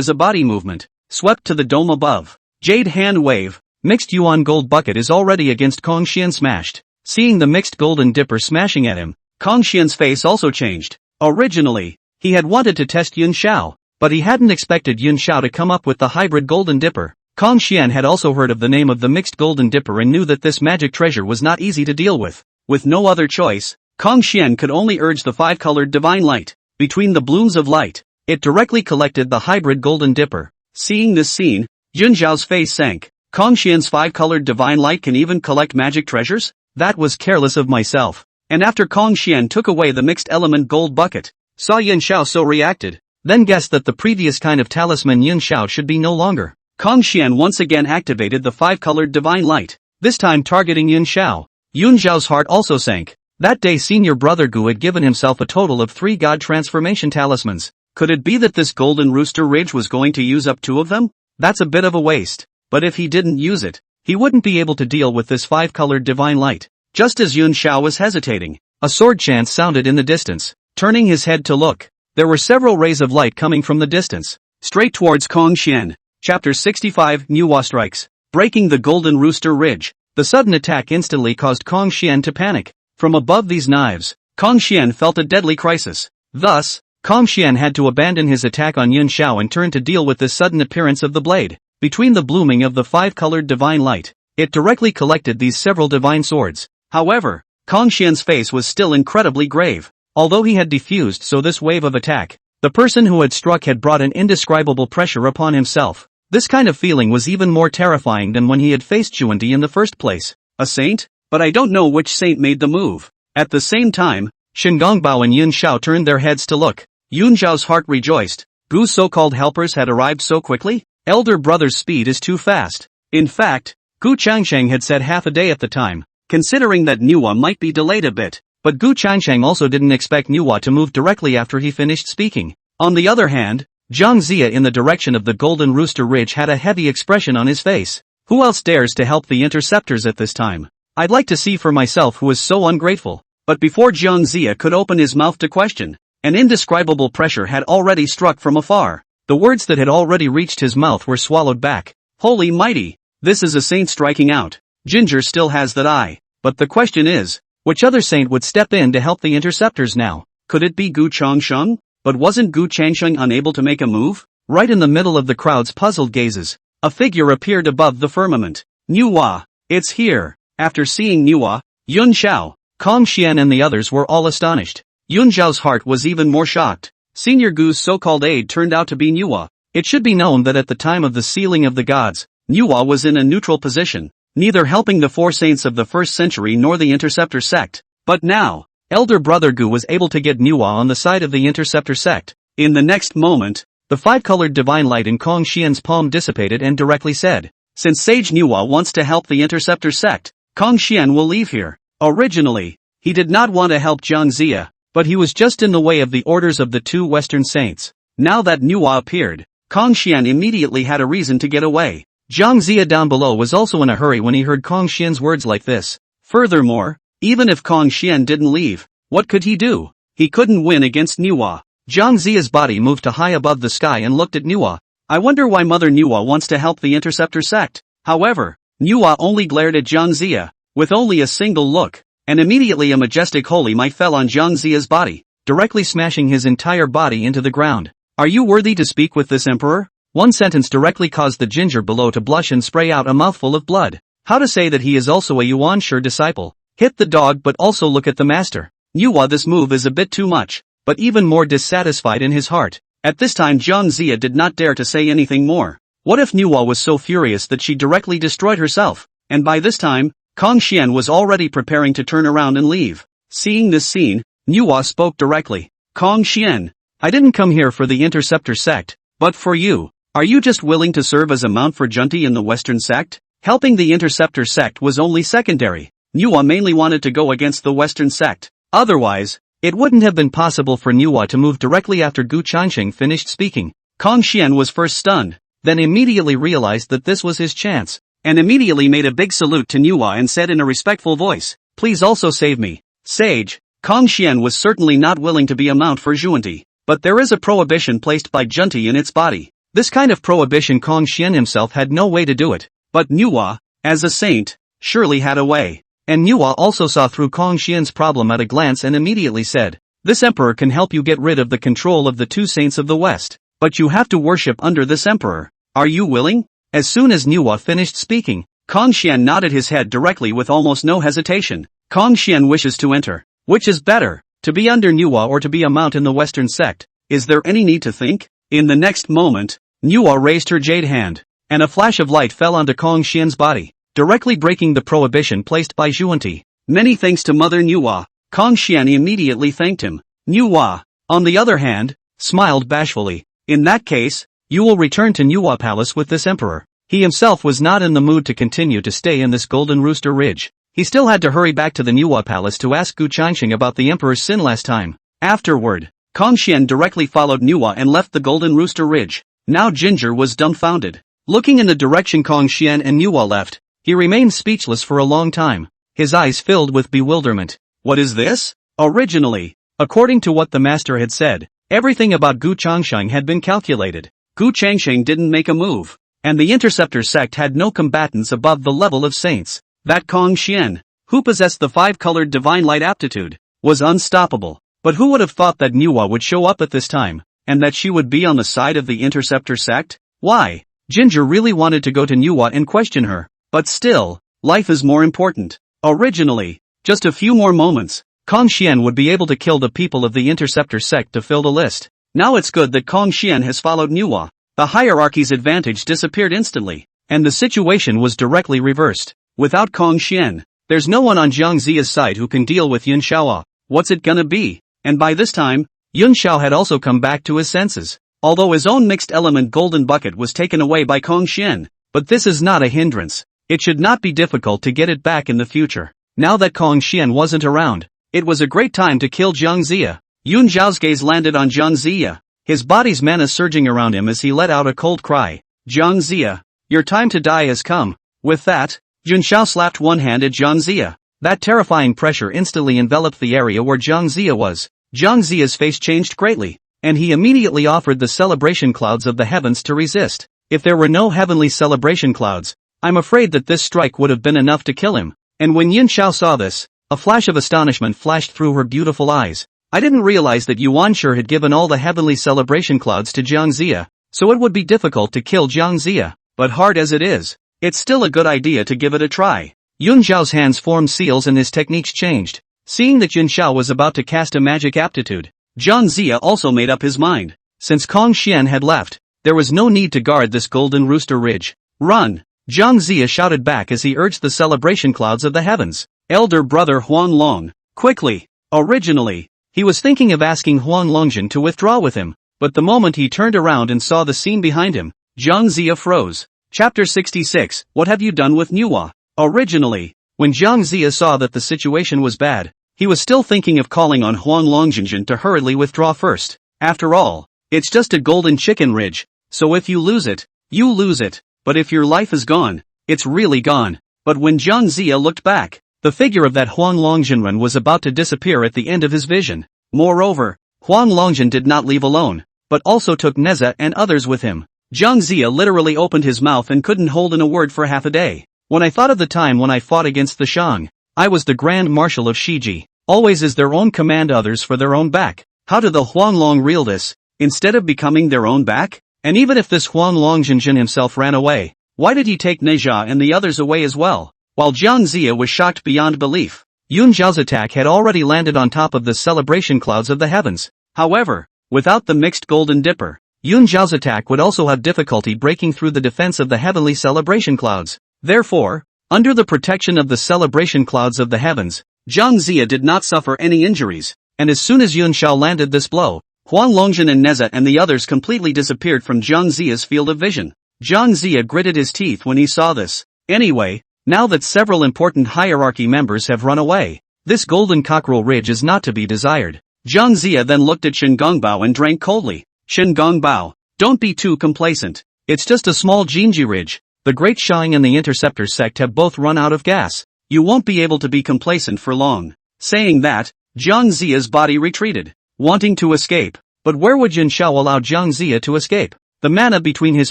[SPEAKER 1] is a body movement, swept to the dome above. Jade hand wave, mixed yuan gold bucket is already against Kong Xian smashed. Seeing the mixed golden dipper smashing at him, Kong Xian's face also changed. Originally, he had wanted to test Yun Xiao, but he hadn't expected Yun Xiao to come up with the hybrid golden dipper. Kong Xian had also heard of the name of the mixed golden dipper and knew that this magic treasure was not easy to deal with. With no other choice, Kong Xian could only urge the five-colored divine light. Between the blooms of light, it directly collected the hybrid golden dipper. Seeing this scene, Yun Xiao's face sank. Kong Xian's five-colored divine light can even collect magic treasures? That was careless of myself. And after Kong Xian took away the mixed element gold bucket, saw Yun Xiao so reacted, then guessed that the previous kind of talisman Yun Xiao should be no longer. Kong Xian once again activated the five-colored divine light, this time targeting Yun Xiao. Yun Xiao's heart also sank. That day Senior Brother Gu had given himself a total of 3 god transformation talismans. Could it be that this Golden Rooster Ridge was going to use up 2 of them? That's a bit of a waste. But if he didn't use it, he wouldn't be able to deal with this five-colored divine light. Just as Yun Xiao was hesitating, a sword chant sounded in the distance. Turning his head to look, there were several rays of light coming from the distance, straight towards Kong Xian. Chapter 65 Manhwa strikes. Breaking the Golden Rooster Ridge. The sudden attack instantly caused Kong Xian to panic. From above these knives, Kong Xian felt a deadly crisis. Thus, Kong Xian had to abandon his attack on Yun Xiao and turn to deal with this sudden appearance of the blade. Between the blooming of the five-colored divine light, it directly collected these several divine swords. However, Kong Xian's face was still incredibly grave. Although he had defused so this wave of attack, the person who had struck had brought an indescribable pressure upon himself. This kind of feeling was even more terrifying than when he had faced Juandi in the first place. A saint? But I don't know which saint made the move. At the same time, Shen Gongbao and Yun Xiao turned their heads to look. Yun Xiao's heart rejoiced. Gu's so-called helpers had arrived so quickly? Elder brother's speed is too fast. In fact, Gu Changsheng had said half a day at the time, considering that Nuwa might be delayed a bit. But Gu Changsheng also didn't expect Nuwa to move directly after he finished speaking. On the other hand, Jiang Zia in the direction of the Golden Rooster Ridge had a heavy expression on his face. Who else dares to help the interceptors at this time? I'd like to see for myself who is so ungrateful. But before Jiang Zia could open his mouth to question, an indescribable pressure had already struck from afar. The words that had already reached his mouth were swallowed back. Holy mighty! This is a saint striking out. Ginger still has that eye. But the question is, which other saint would step in to help the interceptors now? Could it be Gu Changsheng? But wasn't Gu Changsheng unable to make a move? Right in the middle of the crowd's puzzled gazes, a figure appeared above the firmament. Nuwa! It's here! After seeing Nuwa, Yun Xiao, Kong Xian and the others were all astonished. Yun Xiao's heart was even more shocked. Senior Gu's so-called aide turned out to be Nuwa. It should be known that at the time of the sealing of the gods, Nuwa was in a neutral position, neither helping the 4 saints of the 1st century nor the interceptor sect. But now, Elder Brother Gu was able to get Nuwa on the side of the interceptor sect. In the next moment, the five-colored divine light in Kong Xian's palm dissipated and directly said, since Sage Nuwa wants to help the interceptor sect, Kong Xian will leave here. Originally, he did not want to help Jiang Zia, but he was just in the way of the orders of the 2 Western saints. Now that Nuwa appeared, Kong Xian immediately had a reason to get away. Jiang Zia down below was also in a hurry when he heard Kong Xian's words like this. Furthermore, Even if Kong Xian didn't leave, what could he do? He couldn't win against Nuwa. Jiang Ziya's body moved to high above the sky and looked at Nuwa. I wonder why Mother Nuwa wants to help the Interceptor sect. However, Nuwa only glared at Jiang Ziya, with only a single look, and immediately a majestic holy might fell on Jiang Ziya's body, directly smashing his entire body into the ground. Are you worthy to speak with this emperor? One sentence directly caused the ginger below to blush and spray out a mouthful of blood. How to say that he is also a Yuan Shi disciple. Hit the dog but also look at the master. Nuwa, this move is a bit too much, but even more dissatisfied in his heart. At this time Jiang Ziya did not dare to say anything more. What if Nuwa was so furious that she directly destroyed herself? And by this time, Kong Xian was already preparing to turn around and leave. Seeing this scene, Nuwa spoke directly. Kong Xian, I didn't come here for the Interceptor sect, but for you. Are you just willing to serve as a mount for Junti in the Western sect? Helping the Interceptor sect was only secondary. Nuwa mainly wanted to go against the Western sect. Otherwise, it wouldn't have been possible for Nuwa to move directly after Gu Changsheng finished speaking. Kong Xian was first stunned, then immediately realized that this was his chance, and immediately made a big salute to Nuwa and said in a respectful voice, please also save me. Sage, Kong Xian was certainly not willing to be a mount for Junti, but there is a prohibition placed by Junti in its body. This kind of prohibition Kong Xian himself had no way to do it, but Nuwa, as a saint, surely had a way. And Nuwa also saw through Kong Xian's problem at a glance and immediately said, this emperor can help you get rid of the control of the two saints of the West, but you have to worship under this emperor. Are you willing? As soon as Nuwa finished speaking, Kong Xian nodded his head directly with almost no hesitation. Kong Xian wishes to enter. Which is better, to be under Nuwa or to be a mount in the Western sect? Is there any need to think? In the next moment, Nuwa raised her jade hand, and a flash of light fell onto Kong Xian's body, directly breaking the prohibition placed by Junti. Many thanks to Mother Nuwa. Kong Xian immediately thanked him. Nuwa, on the other hand, smiled bashfully. In that case, you will return to Nuwa Palace with this emperor. He himself was not in the mood to continue to stay in this Golden Rooster Ridge. He still had to hurry back to the Nuwa Palace to ask Gu Changsheng about the emperor's sin last time. Afterward, Kong Xian directly followed Nuwa and left the Golden Rooster Ridge. Now Ginger was dumbfounded. Looking in the direction Kong Xian and Nuwa left, he remained speechless for a long time, his eyes filled with bewilderment. What is this? Originally, according to what the master had said, everything about Gu Changsheng had been calculated. Gu Changsheng didn't make a move, and the Interceptor sect had no combatants above the level of saints. That Kong Xian, who possessed the five-colored divine light aptitude, was unstoppable. But who would have thought that Nuwa would show up at this time, and that she would be on the side of the Interceptor sect? Why? Ginger really wanted to go to Nuwa and question her, but still, life is more important. Originally, just a few more moments, Kong Xian would be able to kill the people of the Interceptor sect to fill the list. Now it's good that Kong Xian has followed Nuwa. The hierarchy's advantage disappeared instantly, and the situation was directly reversed. Without Kong Xian, there's no one on Jiang Ziya's side who can deal with Yun Xiao. What's it gonna be? And by this time, Yun Xiao had also come back to his senses. Although his own mixed element golden bucket was taken away by Kong Xian, but this is not a hindrance. It should not be difficult to get it back in the future. Now that Kong Xian wasn't around, it was a great time to kill Jiang Ziya. Yun Xiao's gaze landed on Jiang Ziya, his body's mana surging around him as he let out a cold cry. Jiang Ziya, your time to die has come. With that, Yun Xiao slapped one hand at Jiang Ziya. That terrifying pressure instantly enveloped the area where Jiang Ziya was. Jiang Ziya's face changed greatly, and he immediately offered the celebration clouds of the heavens to resist. If there were no heavenly celebration clouds, I'm afraid that this strike would have been enough to kill him. And when Yun Xiao saw this, a flash of astonishment flashed through her beautiful eyes. I didn't realize that Yuan Shi had given all the heavenly celebration clouds to Jiang Ziya, so it would be difficult to kill Jiang Ziya, but hard as it is, it's still a good idea to give it a try. Yun Xiao's hands formed seals and his techniques changed. Seeing that Yun Xiao was about to cast a magic aptitude, Jiang Ziya also made up his mind. Since Kong Xian had left, there was no need to guard this Golden Rooster Ridge. Run! Jiang Ziya shouted back as he urged the celebration clouds of the heavens. Elder brother Huang Long, quickly! Originally, he was thinking of asking Huang Longjin to withdraw with him, but the moment he turned around and saw the scene behind him, Jiang Ziya froze. Chapter 66, What have you done with Nuwa? Originally, when Jiang Ziya saw that the situation was bad, he was still thinking of calling on Huang Longjin to hurriedly withdraw first. After all, it's just a golden chicken ridge, so if you lose it, you lose it, but if your life is gone, it's really gone. But when Jiang Ziya looked back, The figure of that Huang Longjinren was about to disappear at the end of his vision. Moreover, Huang Longjin did not leave alone, but also took Neza and others with him. Jiang Zia literally opened his mouth and couldn't hold in a word for half a day. When I thought of the time when I fought against the Shang, I was the Grand Marshal of Shiji. Always is their own command, others for their own back. How did the Huanglong reel this? Instead of becoming their own back? And even if this Huang Longjinjin himself ran away, why did he take Neja and the others away as well? While Jiang Zia was shocked beyond belief, Yun Zhao's attack had already landed on top of the celebration clouds of the heavens. However, without the mixed golden dipper, Yun Zhao's attack would also have difficulty breaking through the defense of the heavenly celebration clouds. Therefore, under the protection of the celebration clouds of the heavens, Jiang Zia did not suffer any injuries, and as soon as Yun Zhao landed this blow, Huang Longjin and Neza and the others completely disappeared from Jiang Zia's field of vision. Jiang Zia gritted his teeth when he saw this. Anyway, now that several important hierarchy members have run away, this golden cockerel ridge is not to be desired. Jiang Zia then looked at Shen Gongbao and drank coldly. Shen Gongbao, don't be too complacent. It's just a small Jinji ridge. The Great Shang and the Interceptor sect have both run out of gas. You won't be able to be complacent for long. Saying that, Jiang Zia's body retreated, wanting to escape. But where would Yun Zhao allow Jiang Zia to escape? The mana between his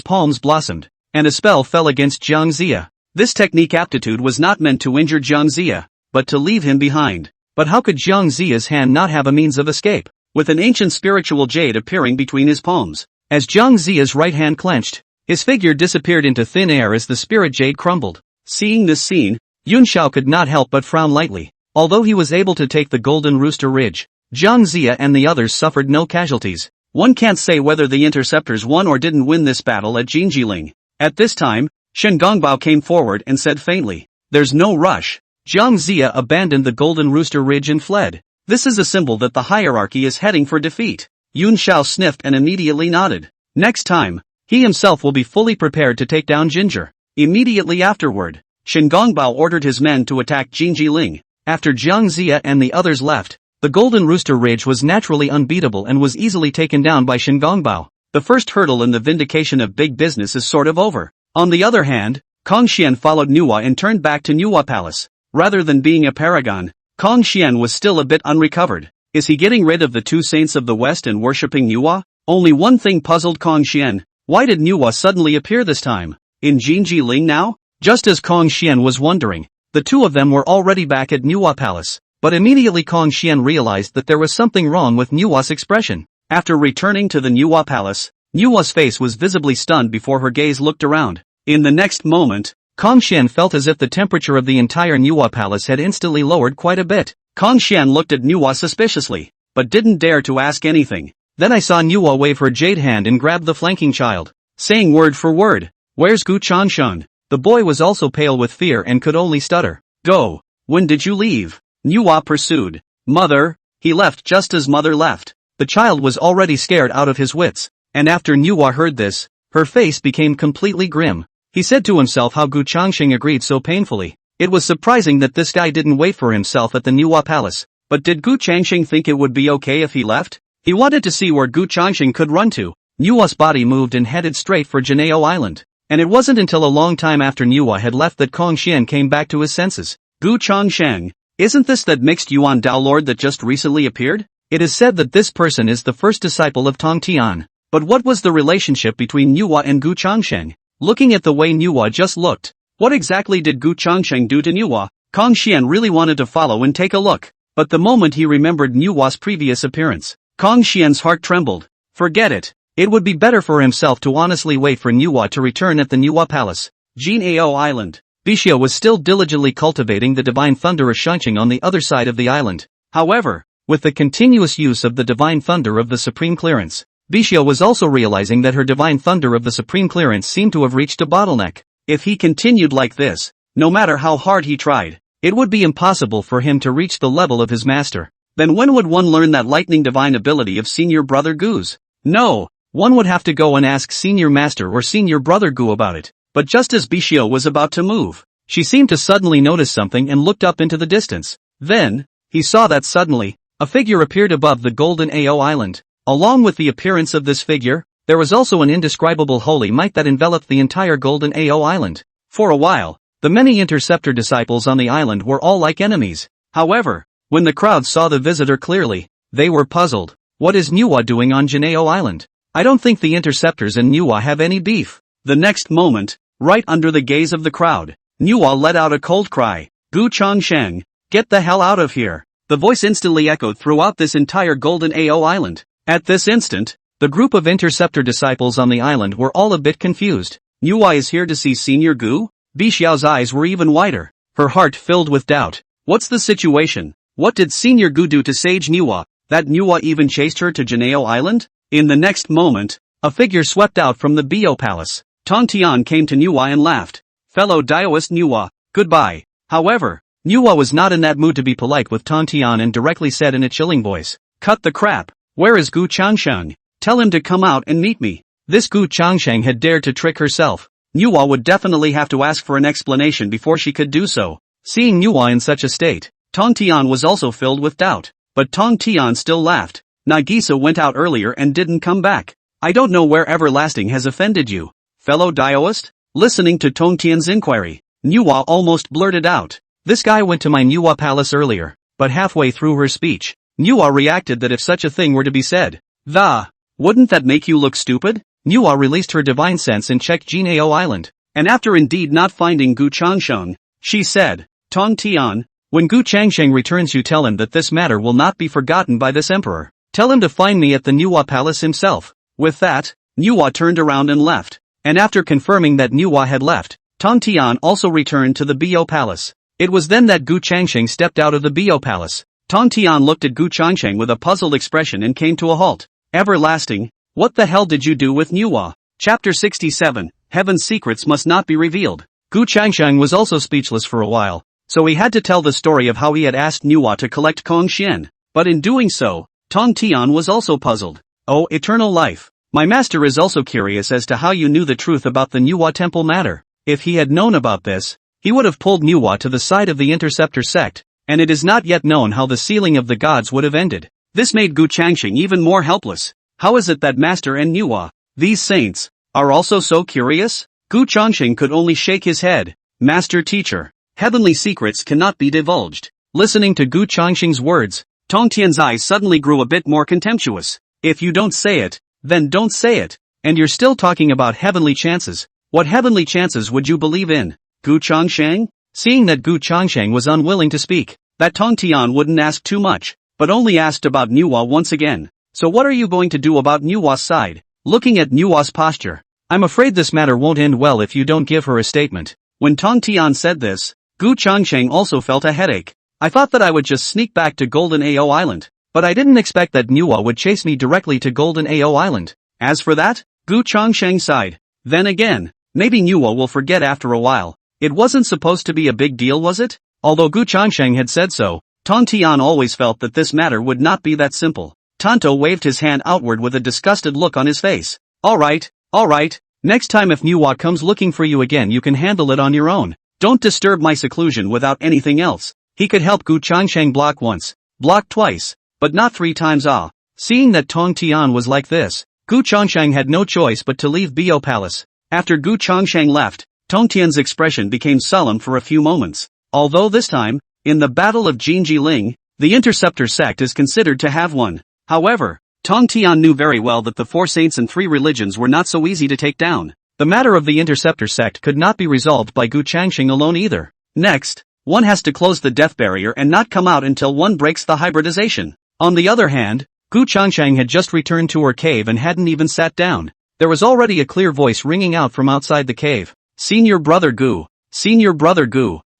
[SPEAKER 1] palms blossomed, and a spell fell against Jiang Zia. This technique aptitude was not meant to injure Jiang Zia, but to leave him behind. But how could Jiang Zia's hand not have a means of escape? With an ancient spiritual jade appearing between his palms. As Jiang Zia's right hand clenched, his figure disappeared into thin air as the spirit jade crumbled. Seeing this scene, Yun Zhao could not help but frown lightly. Although he was able to take the Golden Rooster Ridge, Jiang Zia and the others suffered no casualties. One can't say whether the interceptors won or didn't win this battle at Jinjiling. At this time, Shen Gongbao came forward and said faintly, "There's no rush." Jiang Zia abandoned the Golden Rooster Ridge and fled. This is a symbol that the hierarchy is heading for defeat. Yun Zhao sniffed and immediately nodded. Next time, he himself will be fully prepared to take down Ginger. Immediately afterward, Shen Gongbao ordered his men to attack Jinjiling. After Jiang Zia and the others left, the Golden Rooster Ridge was naturally unbeatable and was easily taken down by Shen Gongbao. The first hurdle in the vindication of big business is sort of over. On the other hand, Kong Xian followed Nuwa and turned back to Nuwa Palace. Rather than being a paragon, Kong Xian was still a bit unrecovered. Is he getting rid of the two saints of the West and worshipping Nuwa? Only one thing puzzled Kong Xian. Why did Nuwa suddenly appear this time? In Jinjiling now? Just as Kong Xian was wondering, the two of them were already back at Nuwa Palace. But immediately Kong Xian realized that there was something wrong with Nuwa's expression. After returning to the Nuwa Palace, Nuwa's face was visibly stunned before her gaze looked around. In the next moment, Kong Xian felt as if the temperature of the entire Nuwa Palace had instantly lowered quite a bit. Kong Xian looked at Nuwa suspiciously, but didn't dare to ask anything. Then I saw Nuwa wave her jade hand and grab the flanking child, saying word for word, "Where's Gu Changshan?" The boy was also pale with fear and could only stutter. "Go. When did you leave?" Nuwa pursued. "Mother." He left just as mother left. The child was already scared out of his wits, and after Nuwa heard this, her face became completely grim. He said to himself how Gu Changxing agreed so painfully. It was surprising that this guy didn't wait for himself at the Nuwa Palace. But did Gu Changxing think it would be okay if he left? He wanted to see where Gu Changxing could run to. Nuwa's body moved and headed straight for Juejiao Island. And it wasn't until a long time after Nuwa had left that Kong Xian came back to his senses. "Gu Changsheng, isn't this that mixed Yuan Dao Lord that just recently appeared? It is said that this person is the first disciple of Tong Tian. But what was the relationship between Nuwa and Gu Changsheng? Looking at the way Nuwa just looked, what exactly did Gu Changsheng do to Nuwa?" Kong Xian really wanted to follow and take a look. But the moment he remembered Nuwa's previous appearance, Kong Xian's heart trembled. Forget it. It would be better for himself to honestly wait for Nuwa to return at the Nuwa Palace. Juejiao Island. Bixia was still diligently cultivating the divine thunder of Shangqing on the other side of the island. However, with the continuous use of the divine thunder of the supreme clearance, Bixia was also realizing that her divine thunder of the supreme clearance seemed to have reached a bottleneck. If he continued like this, no matter how hard he tried, it would be impossible for him to reach the level of his master. Then when would one learn that lightning divine ability of senior brother Gu's? No, one would have to go and ask senior master or senior brother Gu about it. But just as Bixia was about to move, she seemed to suddenly notice something and looked up into the distance. Then, he saw that suddenly, a figure appeared above the golden Ao island. Along with the appearance of this figure, there was also an indescribable holy might that enveloped the entire golden Ao island. For a while, the The many interceptor disciples on the island were all like enemies. However, when the crowd saw the visitor clearly, they were puzzled. What is Manhwa doing on Juejiao Island? I don't think the interceptors and Manhwa have any beef. The next moment, right under the gaze of the crowd, Manhwa let out a cold cry. Gu Changsheng, get the hell out of here. The voice instantly echoed throughout this entire Golden AO Island. At this instant, the group of interceptor disciples on the island were all a bit confused. Manhwa is here to see Senior Gu? Bixiao's eyes were even wider, her heart filled with doubt. What's the situation? What did Senior Gu do to Sage Manhwa, that Manhwa even chased her to Juejiao Island? In the next moment, a figure swept out from the Bo Palace. Tong Tian came to Manhwa and laughed. Fellow Daoist Manhwa, goodbye. However, Manhwa was not in that mood to be polite with Tong Tian and directly said in a chilling voice, cut the crap. Where is Gu Changsheng? Tell him to come out and meet me. This Gu Changsheng had dared to trick herself. Manhwa would definitely have to ask for an explanation before she could do so. Seeing Manhwa in such a state, Tong Tian was also filled with doubt. But Tong Tian still laughed. Nagisa went out earlier and didn't come back. I don't know where everlasting has offended you, fellow Daoist? Listening to Tong Tian's inquiry, Manhwa almost blurted out. This guy went to my Manhwa palace earlier, but halfway through her speech, Manhwa reacted that if such a thing were to be said, wouldn't that make you look stupid? Manhwa released her divine sense and checked Juejiao Island, and after indeed not finding Gu Changsheng, she said, Tong Tian, when Gu Changsheng returns you tell him that this matter will not be forgotten by this emperor. Tell him to find me at the Manhwa palace himself. With that, Manhwa turned around and left, and after confirming that Manhwa had left, Tong Tian also returned to the Bo palace. It was then that Gu Changsheng stepped out of the Bo palace. Tong Tian looked at Gu Changsheng with a puzzled expression and came to a halt. Everlasting, what the hell did you do with Manhwa? Chapter 67, Heaven's secrets must not be revealed. Gu Changsheng was also speechless for a while, so he had to tell the story of how he had asked Manhwa to collect Kong Xian, but in doing so, Tong Tian was also puzzled. Oh, eternal life. My master is also curious as to how you knew the truth about the Manhwa temple matter. If he had known about this, he would have pulled Manhwa to the side of the interceptor sect, and it is not yet known how the sealing of the gods would have ended. This made Gu Changsheng even more helpless. How is it that master and Manhwa, these saints, are also so curious? Gu Changsheng could only shake his head. Master teacher, heavenly secrets cannot be divulged. Listening to Gu Changsheng's words, Tong Tian's eyes suddenly grew a bit more contemptuous. If you don't say it, then don't say it. And you're still talking about heavenly chances. What heavenly chances would you believe in? Gu Changsheng? Seeing that Gu Changsheng was unwilling to speak, that Tong Tian wouldn't ask too much, but only asked about Manhwa once again. So what are you going to do about Manhwa's side? Looking at Manhwa's posture, I'm afraid this matter won't end well if you don't give her a statement. When Tong Tian said this, Gu Changsheng also felt a headache. I thought that I would just sneak back to Golden AO Island, but I didn't expect that Manhwa would chase me directly to Golden AO Island. As for that, Gu Changsheng sighed. Then again, maybe Manhwa will forget after a while. It wasn't supposed to be a big deal, was it? Although Gu Changsheng had said so, Tong Tian always felt that this matter would not be that simple. Tonto waved his hand outward with a disgusted look on his face. Alright, next time if Manhwa comes looking for you again you can handle it on your own. Don't disturb my seclusion without anything else. He could help Gu Changsheng block once, block twice, but not 3 times. Seeing that Tong Tian was like this, Gu Changsheng had no choice but to leave Bo Palace. After Gu Changsheng left, Tong Tian's expression became solemn for a few moments. Although this time, in the Battle of Jinjiling, the Interceptor sect is considered to have won. However, Tong Tian knew very well that the 4 saints and 3 religions were not so easy to take down. The matter of the Interceptor sect could not be resolved by Gu Changsheng alone either. Next, one has to close the death barrier and not come out until one breaks the hybridization. On the other hand, Gu Changsheng had just returned to her cave and hadn't even sat down. There was already a clear voice ringing out from outside the cave. Senior brother Gu,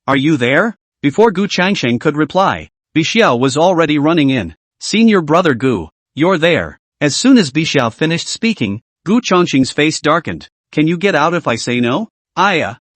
[SPEAKER 1] are you there? Before Gu Changsheng could reply, Bixiao was already running in. Senior brother Gu, you're there. As soon as Bixiao finished speaking, Gu Changsheng's face darkened. Can you get out if I say no?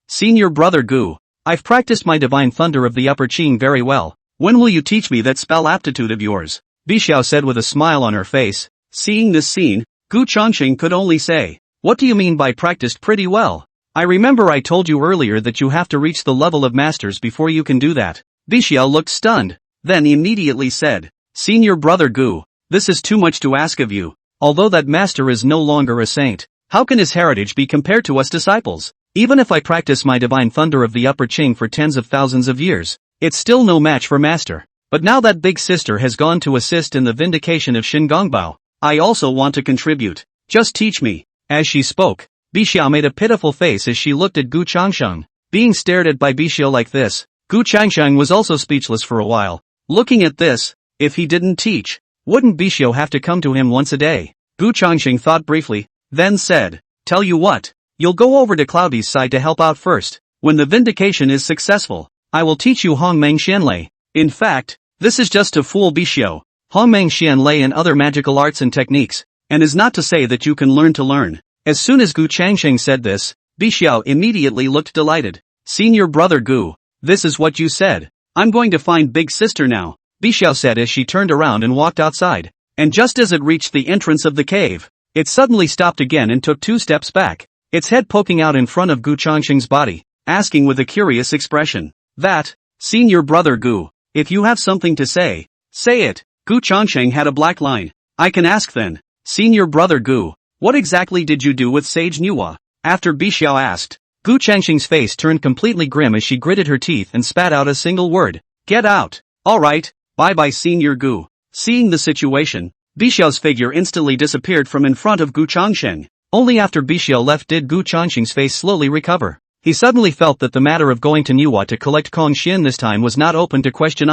[SPEAKER 1] Senior brother Gu, I've practiced my divine thunder of the upper Qing very well. When will you teach me that spell aptitude of yours? Bixiao said with a smile on her face. Seeing this scene, Gu Changsheng could only say, what do you mean by practiced pretty well? I remember I told you earlier that you have to reach the level of masters before you can do that. Bixiao looked stunned, then immediately said, Senior brother Gu, this is too much to ask of you. Although that master is no longer a saint, how can his heritage be compared to us disciples? Even if I practice my divine thunder of the upper Qing for tens of thousands of years, it's still no match for master. But now that big sister has gone to assist in the vindication of Shingongbao, I also want to contribute. Just teach me. As she spoke, Bixiao made a pitiful face as she looked at Gu Changsheng. Being stared at by Bixiao like this, Gu Changsheng was also speechless for a while. Looking at this, if he didn't teach, wouldn't Bixiao have to come to him once a day? Gu Changsheng thought briefly, then said, tell you what, you'll go over to Cloudy's side to help out first. When the vindication is successful, I will teach you Hongmeng Xianlei. In fact, this is just to fool Bixiao. Hongmeng Xianlei and other magical arts and techniques, and is not to say that you can learn to learn. As soon as Gu Changsheng said this, Bixiao immediately looked delighted. Senior brother Gu, this is what you said. I'm going to find big sister now, Bixiao said as she turned around and walked outside. And just as it reached the entrance of the cave, it suddenly stopped again and took 2 steps back, its head poking out in front of Gu Changsheng's body, asking with a curious expression, that, senior brother Gu, if you have something to say it. Gu Changsheng had a black line. I can ask then. Senior brother Gu, what exactly did you do with Sage Nuwa? After Bixiao asked, Gu Changsheng's face turned completely grim as she gritted her teeth and spat out a single word. Get out. Alright, bye-bye senior Gu. Seeing the situation, Bixiao's figure instantly disappeared from in front of Gu Changsheng. Only after Bixiao left did Gu Changsheng's face slowly recover. He suddenly felt that the matter of going to Nuwa to collect Kong Xian this time was not open to question.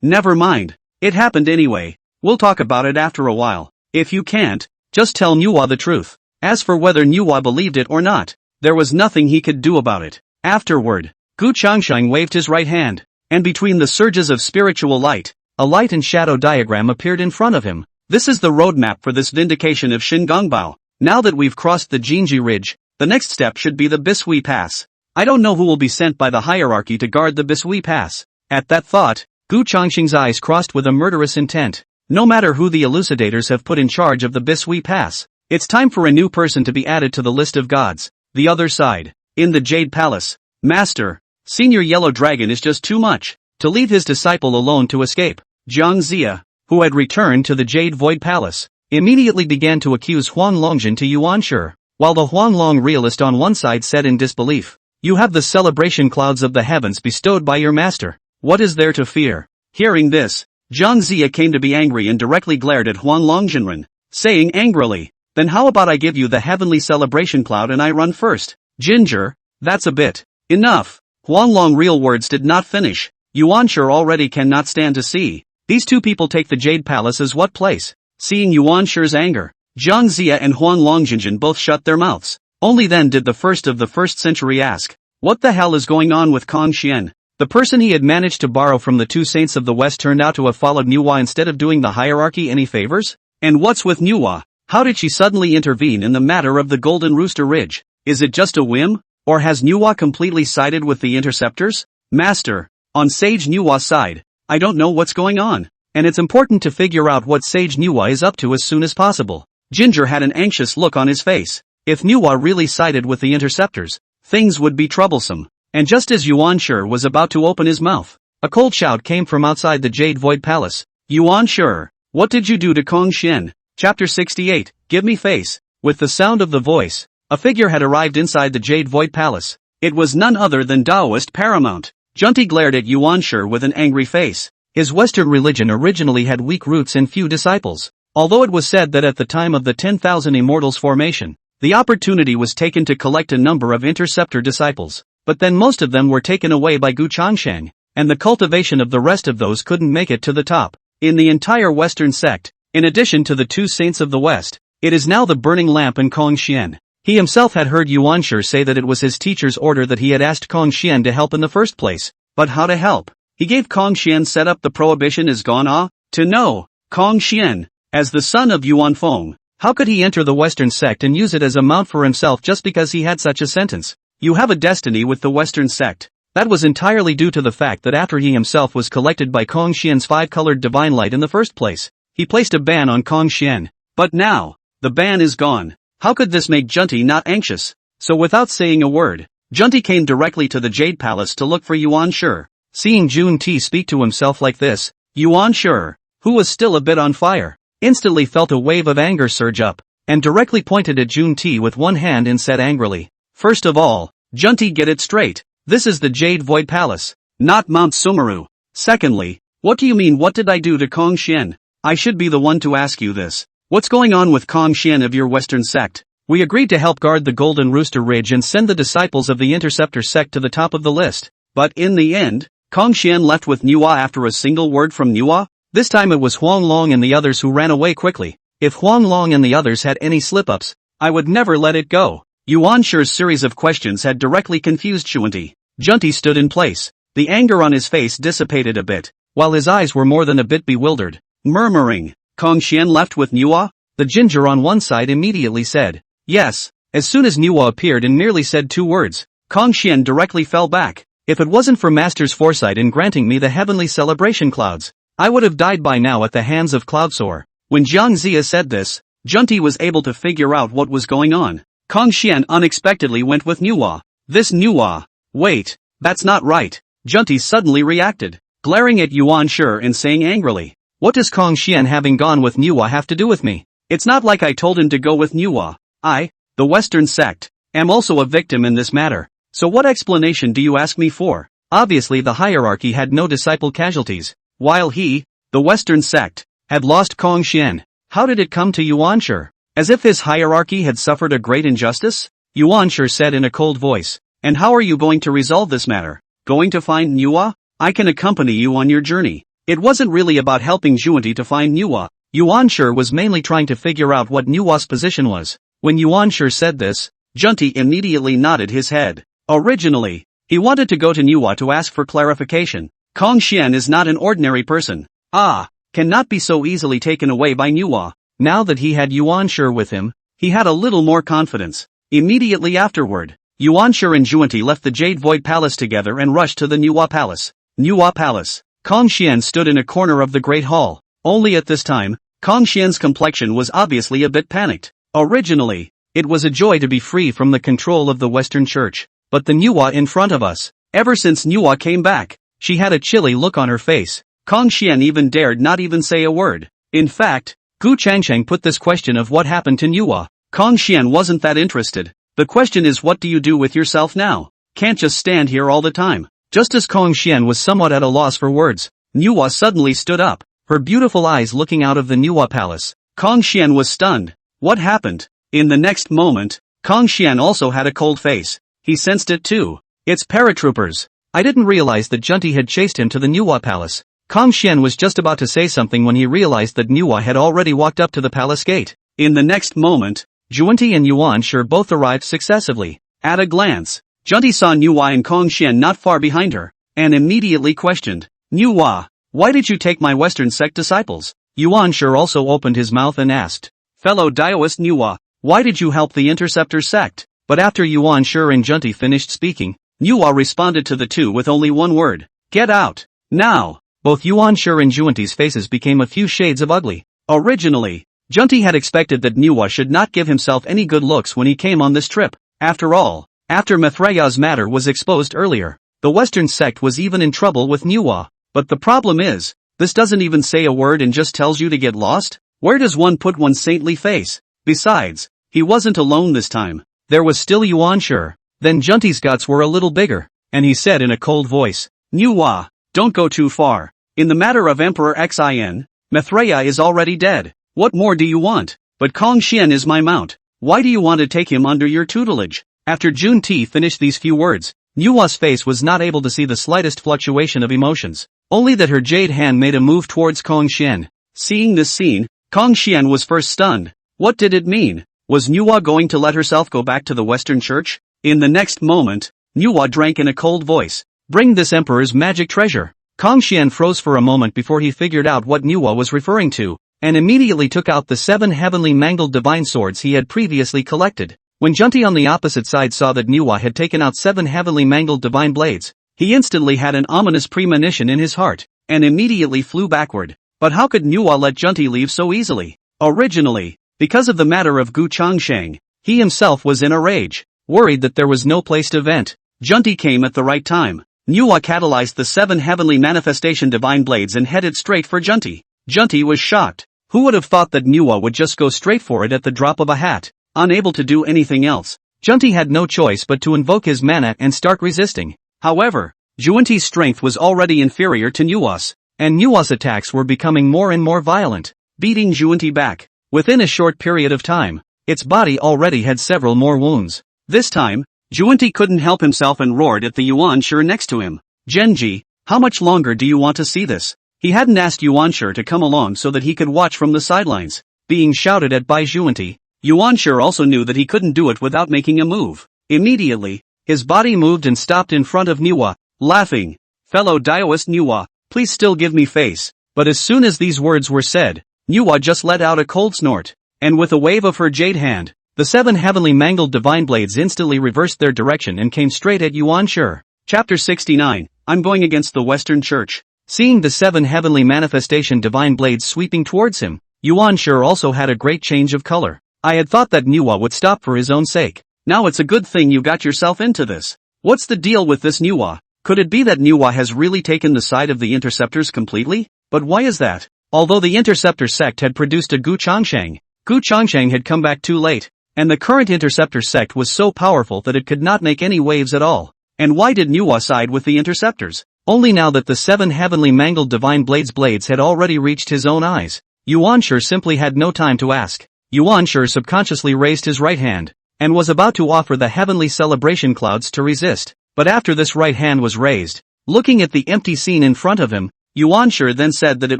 [SPEAKER 1] Never mind. It happened anyway. We'll talk about it after a while. If you can't, just tell Nuwa the truth. As for whether Nuwa believed it or not, there was nothing he could do about it. Afterward, Gu Changsheng waved his right hand, and between the surges of spiritual light, a light and shadow diagram appeared in front of him. This is the roadmap for this vindication of Shingongbao. Now that we've crossed the Jinji Ridge, the next step should be the Bishui Pass. I don't know who will be sent by the hierarchy to guard the Bishui Pass. At that thought, Gu Changsheng's eyes crossed with a murderous intent. No matter who the elucidators have put in charge of the Bishui Pass, it's time for a new person to be added to the list of gods. The other side. In the Jade Palace. Master, Senior Yellow Dragon is just too much. To leave his disciple alone to escape, Jiang Zia, who had returned to the Jade Void Palace, immediately began to accuse Huang Longjin to Yuan Shi, while the Huanglong realist on one side said in disbelief, you have the celebration clouds of the heavens bestowed by your master. What is there to fear? Hearing this, Jiang Zia came to be angry and directly glared at Huang Longjinren, saying angrily, then how about I give you the heavenly celebration cloud and I run first? Ginger, that's a bit. Enough. Huanglong real words did not finish. Yuan Shi already cannot stand to see these two people take the Jade Palace as what place? Seeing Yuan Shi's anger, Jiang Zia and Huang Longjinjin both shut their mouths. Only then did the first of the first century ask, what the hell is going on with Kong Xian? The person he had managed to borrow from the 2 saints of the West turned out to have followed Nuwa instead of doing the hierarchy any favors? And what's with Nuwa? How did she suddenly intervene in the matter of the Golden Rooster Ridge? Is it just a whim? Or has Nuwa completely sided with the interceptors? Master, on Sage Nuwa's side, I don't know what's going on. And it's important to figure out what Sage Nuwa is up to as soon as possible. Ginger had an anxious look on his face. If Nuwa really sided with the interceptors, things would be troublesome. And just as Yuan Shi was about to open his mouth, a cold shout came from outside the Jade Void Palace. Yuan Shi, what did you do to Kong Xian? Chapter 68, Give me face. With the sound of the voice, a figure had arrived inside the Jade Void Palace. It was none other than Taoist Paramount. Junti glared at Yuan Shi with an angry face. His Western religion originally had weak roots and few disciples. Although it was said that at the time of the 10,000 Immortals formation, the opportunity was taken to collect a number of interceptor disciples, but then most of them were taken away by Gu Changsheng, and the cultivation of the rest of those couldn't make it to the top. In the entire Western sect, in addition to the 2 saints of the West, it is now the Burning Lamp and Kong Xian. He himself had heard Yuan Shi say that it was his teacher's order that he had asked Kong Xian to help in the first place. But how to help? He gave Kong Xian set up the prohibition is gone to know. Kong Xian, as the son of Yuan Feng, how could he enter the Western sect and use it as a mount for himself just because he had such a sentence? You have a destiny with the Western sect. That was entirely due to the fact that after he himself was collected by Kong Xian's 5-colored divine light in the first place, he placed a ban on Kong Xian. But now, the ban is gone. How could this make Junti not anxious? So without saying a word, Junti came directly to the Jade Palace to look for Yuan Shi. Seeing Jun Ti speak to himself like this, Yuan Shi, who was still a bit on fire, instantly felt a wave of anger surge up, and directly pointed at Jun Ti with one hand and said angrily, first of all, Junti, get it straight. This is the Jade Void Palace, not Mount Sumeru. Secondly, what do you mean what did I do to Kong Xian? I should be the one to ask you this. What's going on with Kong Xian of your Western sect? We agreed to help guard the Golden Rooster Ridge and send the disciples of the Interceptor sect to the top of the list. But in the end, Kong Xian left with Nuwa after a single word from Nuwa? This time it was Huang Long and the others who ran away quickly. If Huang Long and the others had any slip-ups, I would never let it go. Yuan Shi's series of questions had directly confused Junti. Junti stood in place. The anger on his face dissipated a bit, while his eyes were more than a bit bewildered. Murmuring, Kong Xian left with Nuwa? The ginger on one side immediately said, yes. As soon as Nuwa appeared and merely said 2 words, Kong Xian directly fell back. If it wasn't for Master's foresight in granting me the heavenly celebration clouds, I would have died by now at the hands of Cloudsoar. When Jiang Zia said this, Junti was able to figure out what was going on. Kong Xian unexpectedly went with Nuwa. This Nuwa. Wait, that's not right. Junti suddenly reacted, glaring at Yuan Shi and saying angrily, what does Kong Xian having gone with Nuwa have to do with me? It's not like I told him to go with Nuwa. I, the Western sect, am also a victim in this matter. So what explanation do you ask me for? Obviously the hierarchy had no disciple casualties, while he, the Western sect, had lost Kong Xian. How did it come to Yuan Shi? As if his hierarchy had suffered a great injustice? Yuan Shi said in a cold voice. And how are you going to resolve this matter? Going to find Nuwa? I can accompany you on your journey. It wasn't really about helping Junti to find Nuwa. Yuan Shi was mainly trying to figure out what Nuwa's position was. When Yuan Shi said this, Junti immediately nodded his head. Originally, he wanted to go to Nuwa to ask for clarification. Kong Xian is not an ordinary person. Cannot be so easily taken away by Nuwa. Now that he had Yuan Shi with him, he had a little more confidence. Immediately afterward, Yuan Shi and Junti left the Jade Void Palace together and rushed to the Nuwa Palace. Nuwa Palace. Kong Xian stood in a corner of the Great Hall. Only at this time, Kong Xian's complexion was obviously a bit panicked. Originally, it was a joy to be free from the control of the Western Church. But the Nuwa in front of us, ever since Nuwa came back, she had a chilly look on her face. Kong Xian even dared not even say a word. In fact, Gu Changcheng put this question of what happened to Nuwa. Kong Xian wasn't that interested. The question is, what do you do with yourself now? Can't just stand here all the time. Just as Kong Xian was somewhat at a loss for words, Nuwa suddenly stood up, her beautiful eyes looking out of the Nuwa Palace. Kong Xian was stunned. What happened? In the next moment, Kong Xian also had a cold face. He sensed it too. It's paratroopers. I didn't realize that Junti had chased him to the Nuwa Palace. Kong Xian was just about to say something when he realized that Nuwa had already walked up to the palace gate. In the next moment, Junti and Yuan Shi both arrived successively. At a glance, Junti saw Nuwa and Kong Xian not far behind her, and immediately questioned, Nuwa, why did you take my Western sect disciples? Yuan Shi also opened his mouth and asked, fellow Daoist Nuwa, why did you help the Interceptor sect? But after Yuan Shi and Junti finished speaking, Nuwa responded to the two with only one word, get out, now. Both Yuan Shi and Junti's faces became a few shades of ugly. Originally, Junti had expected that Nuwa should not give himself any good looks when he came on this trip. After all, after Mithraya's matter was exposed earlier, the Western sect was even in trouble with Nuwa. But the problem is, this doesn't even say a word and just tells you to get lost? Where does one put one's saintly face? Besides, he wasn't alone this time. There was still Yuan Shi. Then Junti's guts were a little bigger, and he said in a cold voice, Nuwa, don't go too far. In the matter of Emperor Xin, Mithraya is already dead. What more do you want? But Kong Xian is my mount. Why do you want to take him under your tutelage? After Junti finished these few words, Nuwa's face was not able to see the slightest fluctuation of emotions, only that her jade hand made a move towards Kong Xian. Seeing this scene, Kong Xian was first stunned. What did it mean? Was Nuwa going to let herself go back to the Western Church? In the next moment, Nuwa drank in a cold voice, bring this emperor's magic treasure. Kong Xian froze for a moment before he figured out what Nuwa was referring to, and immediately took out the 7 heavenly mangled divine swords he had previously collected. When Junti on the opposite side saw that Nuwa had taken out 7 heavenly mangled divine blades, he instantly had an ominous premonition in his heart, and immediately flew backward. But how could Nuwa let Junti leave so easily? Originally, because of the matter of Gu Changsheng, he himself was in a rage, worried that there was no place to vent. Junti came at the right time. Nuwa catalyzed the 7 heavenly manifestation divine blades and headed straight for Junti. Junti was shocked. Who would have thought that Nuwa would just go straight for it at the drop of a hat? Unable to do anything else, Junti had no choice but to invoke his mana and start resisting. However, Junti's strength was already inferior to Nuwa's, and Nuwa's attacks were becoming more and more violent, beating Junti back. Within a short period of time, its body already had several more wounds. This time, Junti couldn't help himself and roared at the Yuan Shi next to him. Genji, how much longer do you want to see this? He hadn't asked Yuan Shi to come along so that he could watch from the sidelines. Being shouted at by Junti, Yuan Shi also knew that he couldn't do it without making a move. Immediately, his body moved and stopped in front of Nuwa, laughing. Fellow Daoist Nuwa, please still give me face. But as soon as these words were said, Nuwa just let out a cold snort, and with a wave of her jade hand, the 7 heavenly mangled divine blades instantly reversed their direction and came straight at Yuan Shi. Chapter 69, I'm going against the Western Church. Seeing the 7 heavenly manifestation divine blades sweeping towards him, Yuan Shi also had a great change of color. I had thought that Nuwa would stop for his own sake. Now it's a good thing you got yourself into this. What's the deal with this Nuwa? Could it be that Nuwa has really taken the side of the Interceptors completely? But why is that? Although the Interceptor sect had produced a Gu Changsheng had come back too late, and the current Interceptor sect was so powerful that it could not make any waves at all. And why did Nuwa side with the Interceptors? Only now that the 7 heavenly mangled divine blades had already reached his own eyes. Yuan Shi simply had no time to ask. Yuan Shi subconsciously raised his right hand, and was about to offer the heavenly celebration clouds to resist. But after this right hand was raised, looking at the empty scene in front of him, Yuan Shi then said that it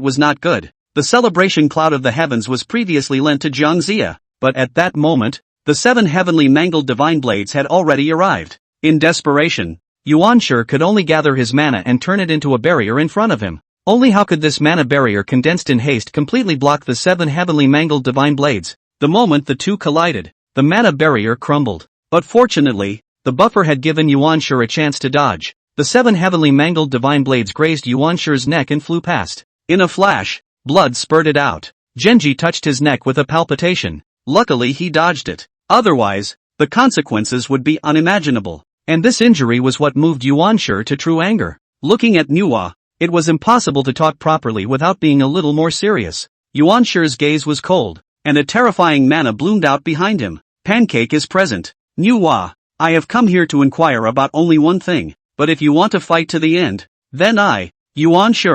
[SPEAKER 1] was not good. The celebration cloud of the heavens was previously lent to Jiang Xia, but at that moment, the 7 heavenly mangled divine blades had already arrived. In desperation, Yuan Shi could only gather his mana and turn it into a barrier in front of him. Only how could this mana barrier condensed in haste completely block the 7 heavenly mangled divine blades? The moment the two collided, the mana barrier crumbled. But fortunately, the buffer had given Yuan Shi a chance to dodge. The 7 heavenly mangled divine blades grazed Yuan Shi's neck and flew past. In a flash, blood spurted out. Genji touched his neck with a palpitation. Luckily he dodged it. Otherwise, the consequences would be unimaginable. And this injury was what moved Yuan Shi to true anger. Looking at Nuwa, it was impossible to talk properly without being a little more serious. Yuan Shi's gaze was cold, and a terrifying mana bloomed out behind him. Pancake is present. Nuwa, I have come here to inquire about only one thing, but if you want to fight to the end, then I, Yuan Shi,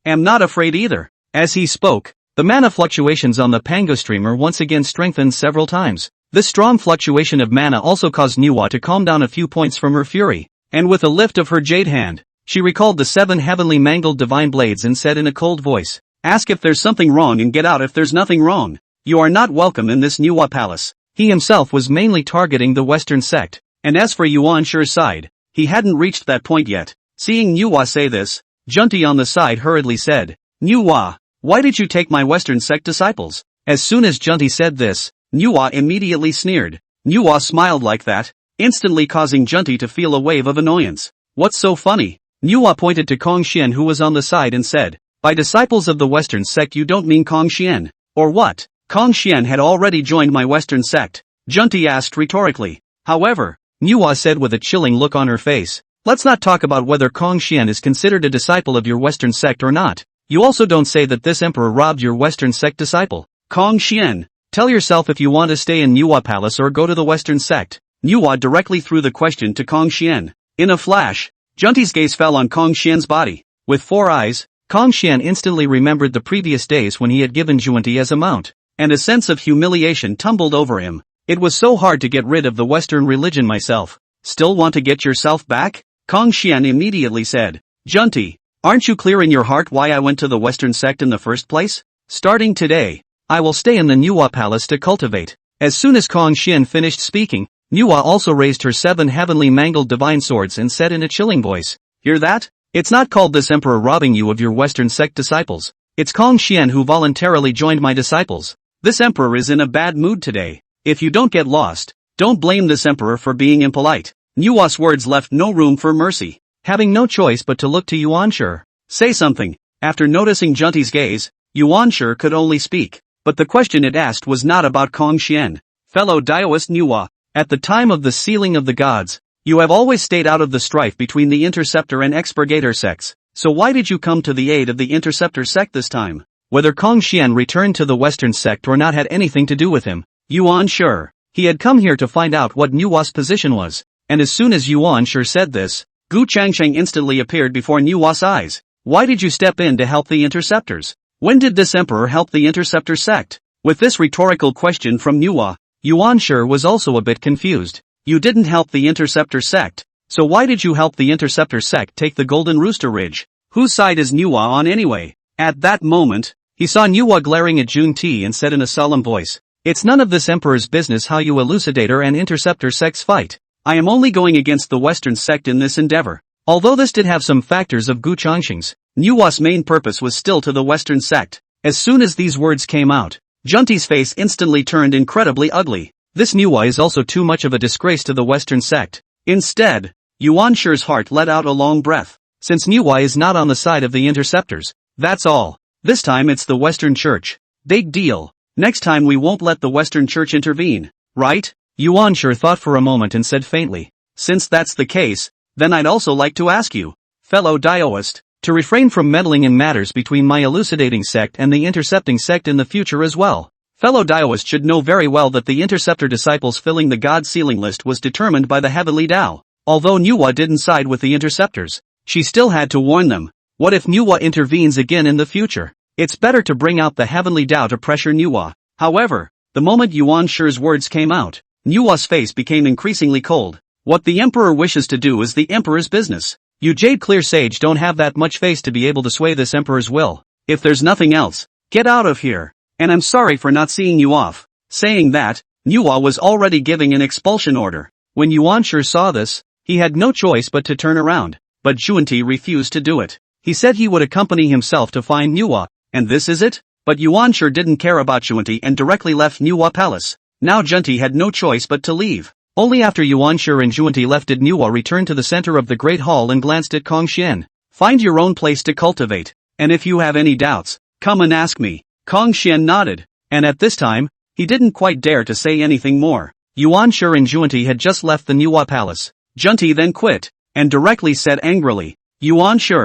[SPEAKER 1] am not afraid either. As he spoke, the mana fluctuations on the Pango streamer once again strengthened several times. This strong fluctuation of mana also caused Nuwa to calm down a few points from her fury, and with a lift of her jade hand, she recalled the 7 heavenly mangled divine blades and said in a cold voice, ask if there's something wrong and get out if there's nothing wrong. You are not welcome in this Nuwa palace. He himself was mainly targeting the Western sect, and as for Yuan Shi's side, he hadn't reached that point yet. Seeing Nuwa say this, Junti on the side hurriedly said, Nuwa, why did you take my Western sect disciples? As soon as Junti said this, Nuwa immediately sneered. Nuwa smiled like that, instantly causing Junti to feel a wave of annoyance. What's so funny? Nuwa pointed to Kong Xian who was on the side and said, by disciples of the Western sect you don't mean Kong Xian, or what? Kong Xian had already joined my Western sect, Junti asked rhetorically. However, Nuwa said with a chilling look on her face, let's not talk about whether Kong Xian is considered a disciple of your Western sect or not. You also don't say that this emperor robbed your Western sect disciple. Kong Xian, tell yourself if you want to stay in Nuwa Palace or go to the Western sect. Nuwa directly threw the question to Kong Xian. In a flash, Junti's gaze fell on Kong Xian's body. With 4 eyes, Kong Xian instantly remembered the previous days when he had given Junti as a mount, and a sense of humiliation tumbled over him. It was so hard to get rid of the Western religion myself. Still want to get yourself back? Kong Xian immediately said. Junti, aren't you clear in your heart why I went to the Western sect in the first place? Starting today, I will stay in the Nuwa Palace to cultivate. As soon as Kong Xian finished speaking, Nuwa also raised her 7 heavenly mangled divine swords and said in a chilling voice, hear that? It's not called this emperor robbing you of your Western sect disciples. It's Kong Xian who voluntarily joined my disciples. This emperor is in a bad mood today. If you don't get lost, don't blame this emperor for being impolite. Nuwa's words left no room for mercy. Having no choice but to look to Yuan Shi. Say something. After noticing Junti's gaze, Yuan Shi could only speak. But the question it asked was not about Kong Xian. Fellow Daoist Nuwa, at the time of the sealing of the gods, you have always stayed out of the strife between the Interceptor and Expurgator sects. So why did you come to the aid of the Interceptor sect this time? Whether Kong Xian returned to the Western sect or not had anything to do with him. Yuan Shi, He had come here to find out what Nuwa's position was, and as soon as Yuan Shi said this, Gu Changsheng instantly appeared before Nuwa's eyes. Why did you step in to help the interceptors? When did this emperor help the interceptor sect? With this rhetorical question from Nuwa, Yuan Shi was also a bit confused. You didn't help the interceptor sect, so why did you help the interceptor sect take the Golden Rooster Ridge? Whose side is Nuwa on anyway? At that moment, he saw Nuwa glaring at Junti and said in a solemn voice, "It's none of this emperor's business how you elucidator and interceptor sects fight. I am only going against the Western sect in this endeavor." Although this did have some factors of Gu Changsheng's, Nuwa's main purpose was still to the Western sect. As soon as these words came out, Junti's face instantly turned incredibly ugly. This Nuwa is also too much of a disgrace to the Western sect. Instead, Yuan Shi's heart let out a long breath. Since Nuwa is not on the side of the interceptors, that's all. This time it's the Western Church. Big deal. Next time we won't let the Western Church intervene, right? Yuan Shi thought for a moment and said faintly, "Since that's the case, then I'd also like to ask you, fellow Daoist, to refrain from meddling in matters between my elucidating sect and the intercepting sect in the future as well." Fellow Daoist should know very well that the interceptor disciples filling the God sealing list was determined by the Heavenly Tao. Although Nuwa didn't side with the interceptors, she still had to warn them. What if Nuwa intervenes again in the future? It's better to bring out the Heavenly Tao to pressure Nuwa. However, the moment Yuan Shi's words came out, Nuwa's face became increasingly cold. What the Emperor wishes to do is the Emperor's business. You Jade Clear Sage don't have that much face to be able to sway this Emperor's will. If there's nothing else, get out of here. And I'm sorry for not seeing you off. Saying that, Nuwa was already giving an expulsion order. When Yuan Shi saw this, he had no choice but to turn around. But Junti refused to do it. He said he would accompany himself to find Nuwa, and this is it? But Yuan Shi didn't care about Junti and directly left Nuwa Palace. Now Junti had no choice but to leave. Only after Yuan Shi and Junti left did Nuwa return to the center of the Great Hall and glanced at Kong Xian. "Find your own place to cultivate, and if you have any doubts, come and ask me." Kong Xian nodded, and at this time, he didn't quite dare to say anything more. Yuan Shi and Junti had just left the Nuwa Palace. Junti then quit, and directly said angrily, "Yuan Shi,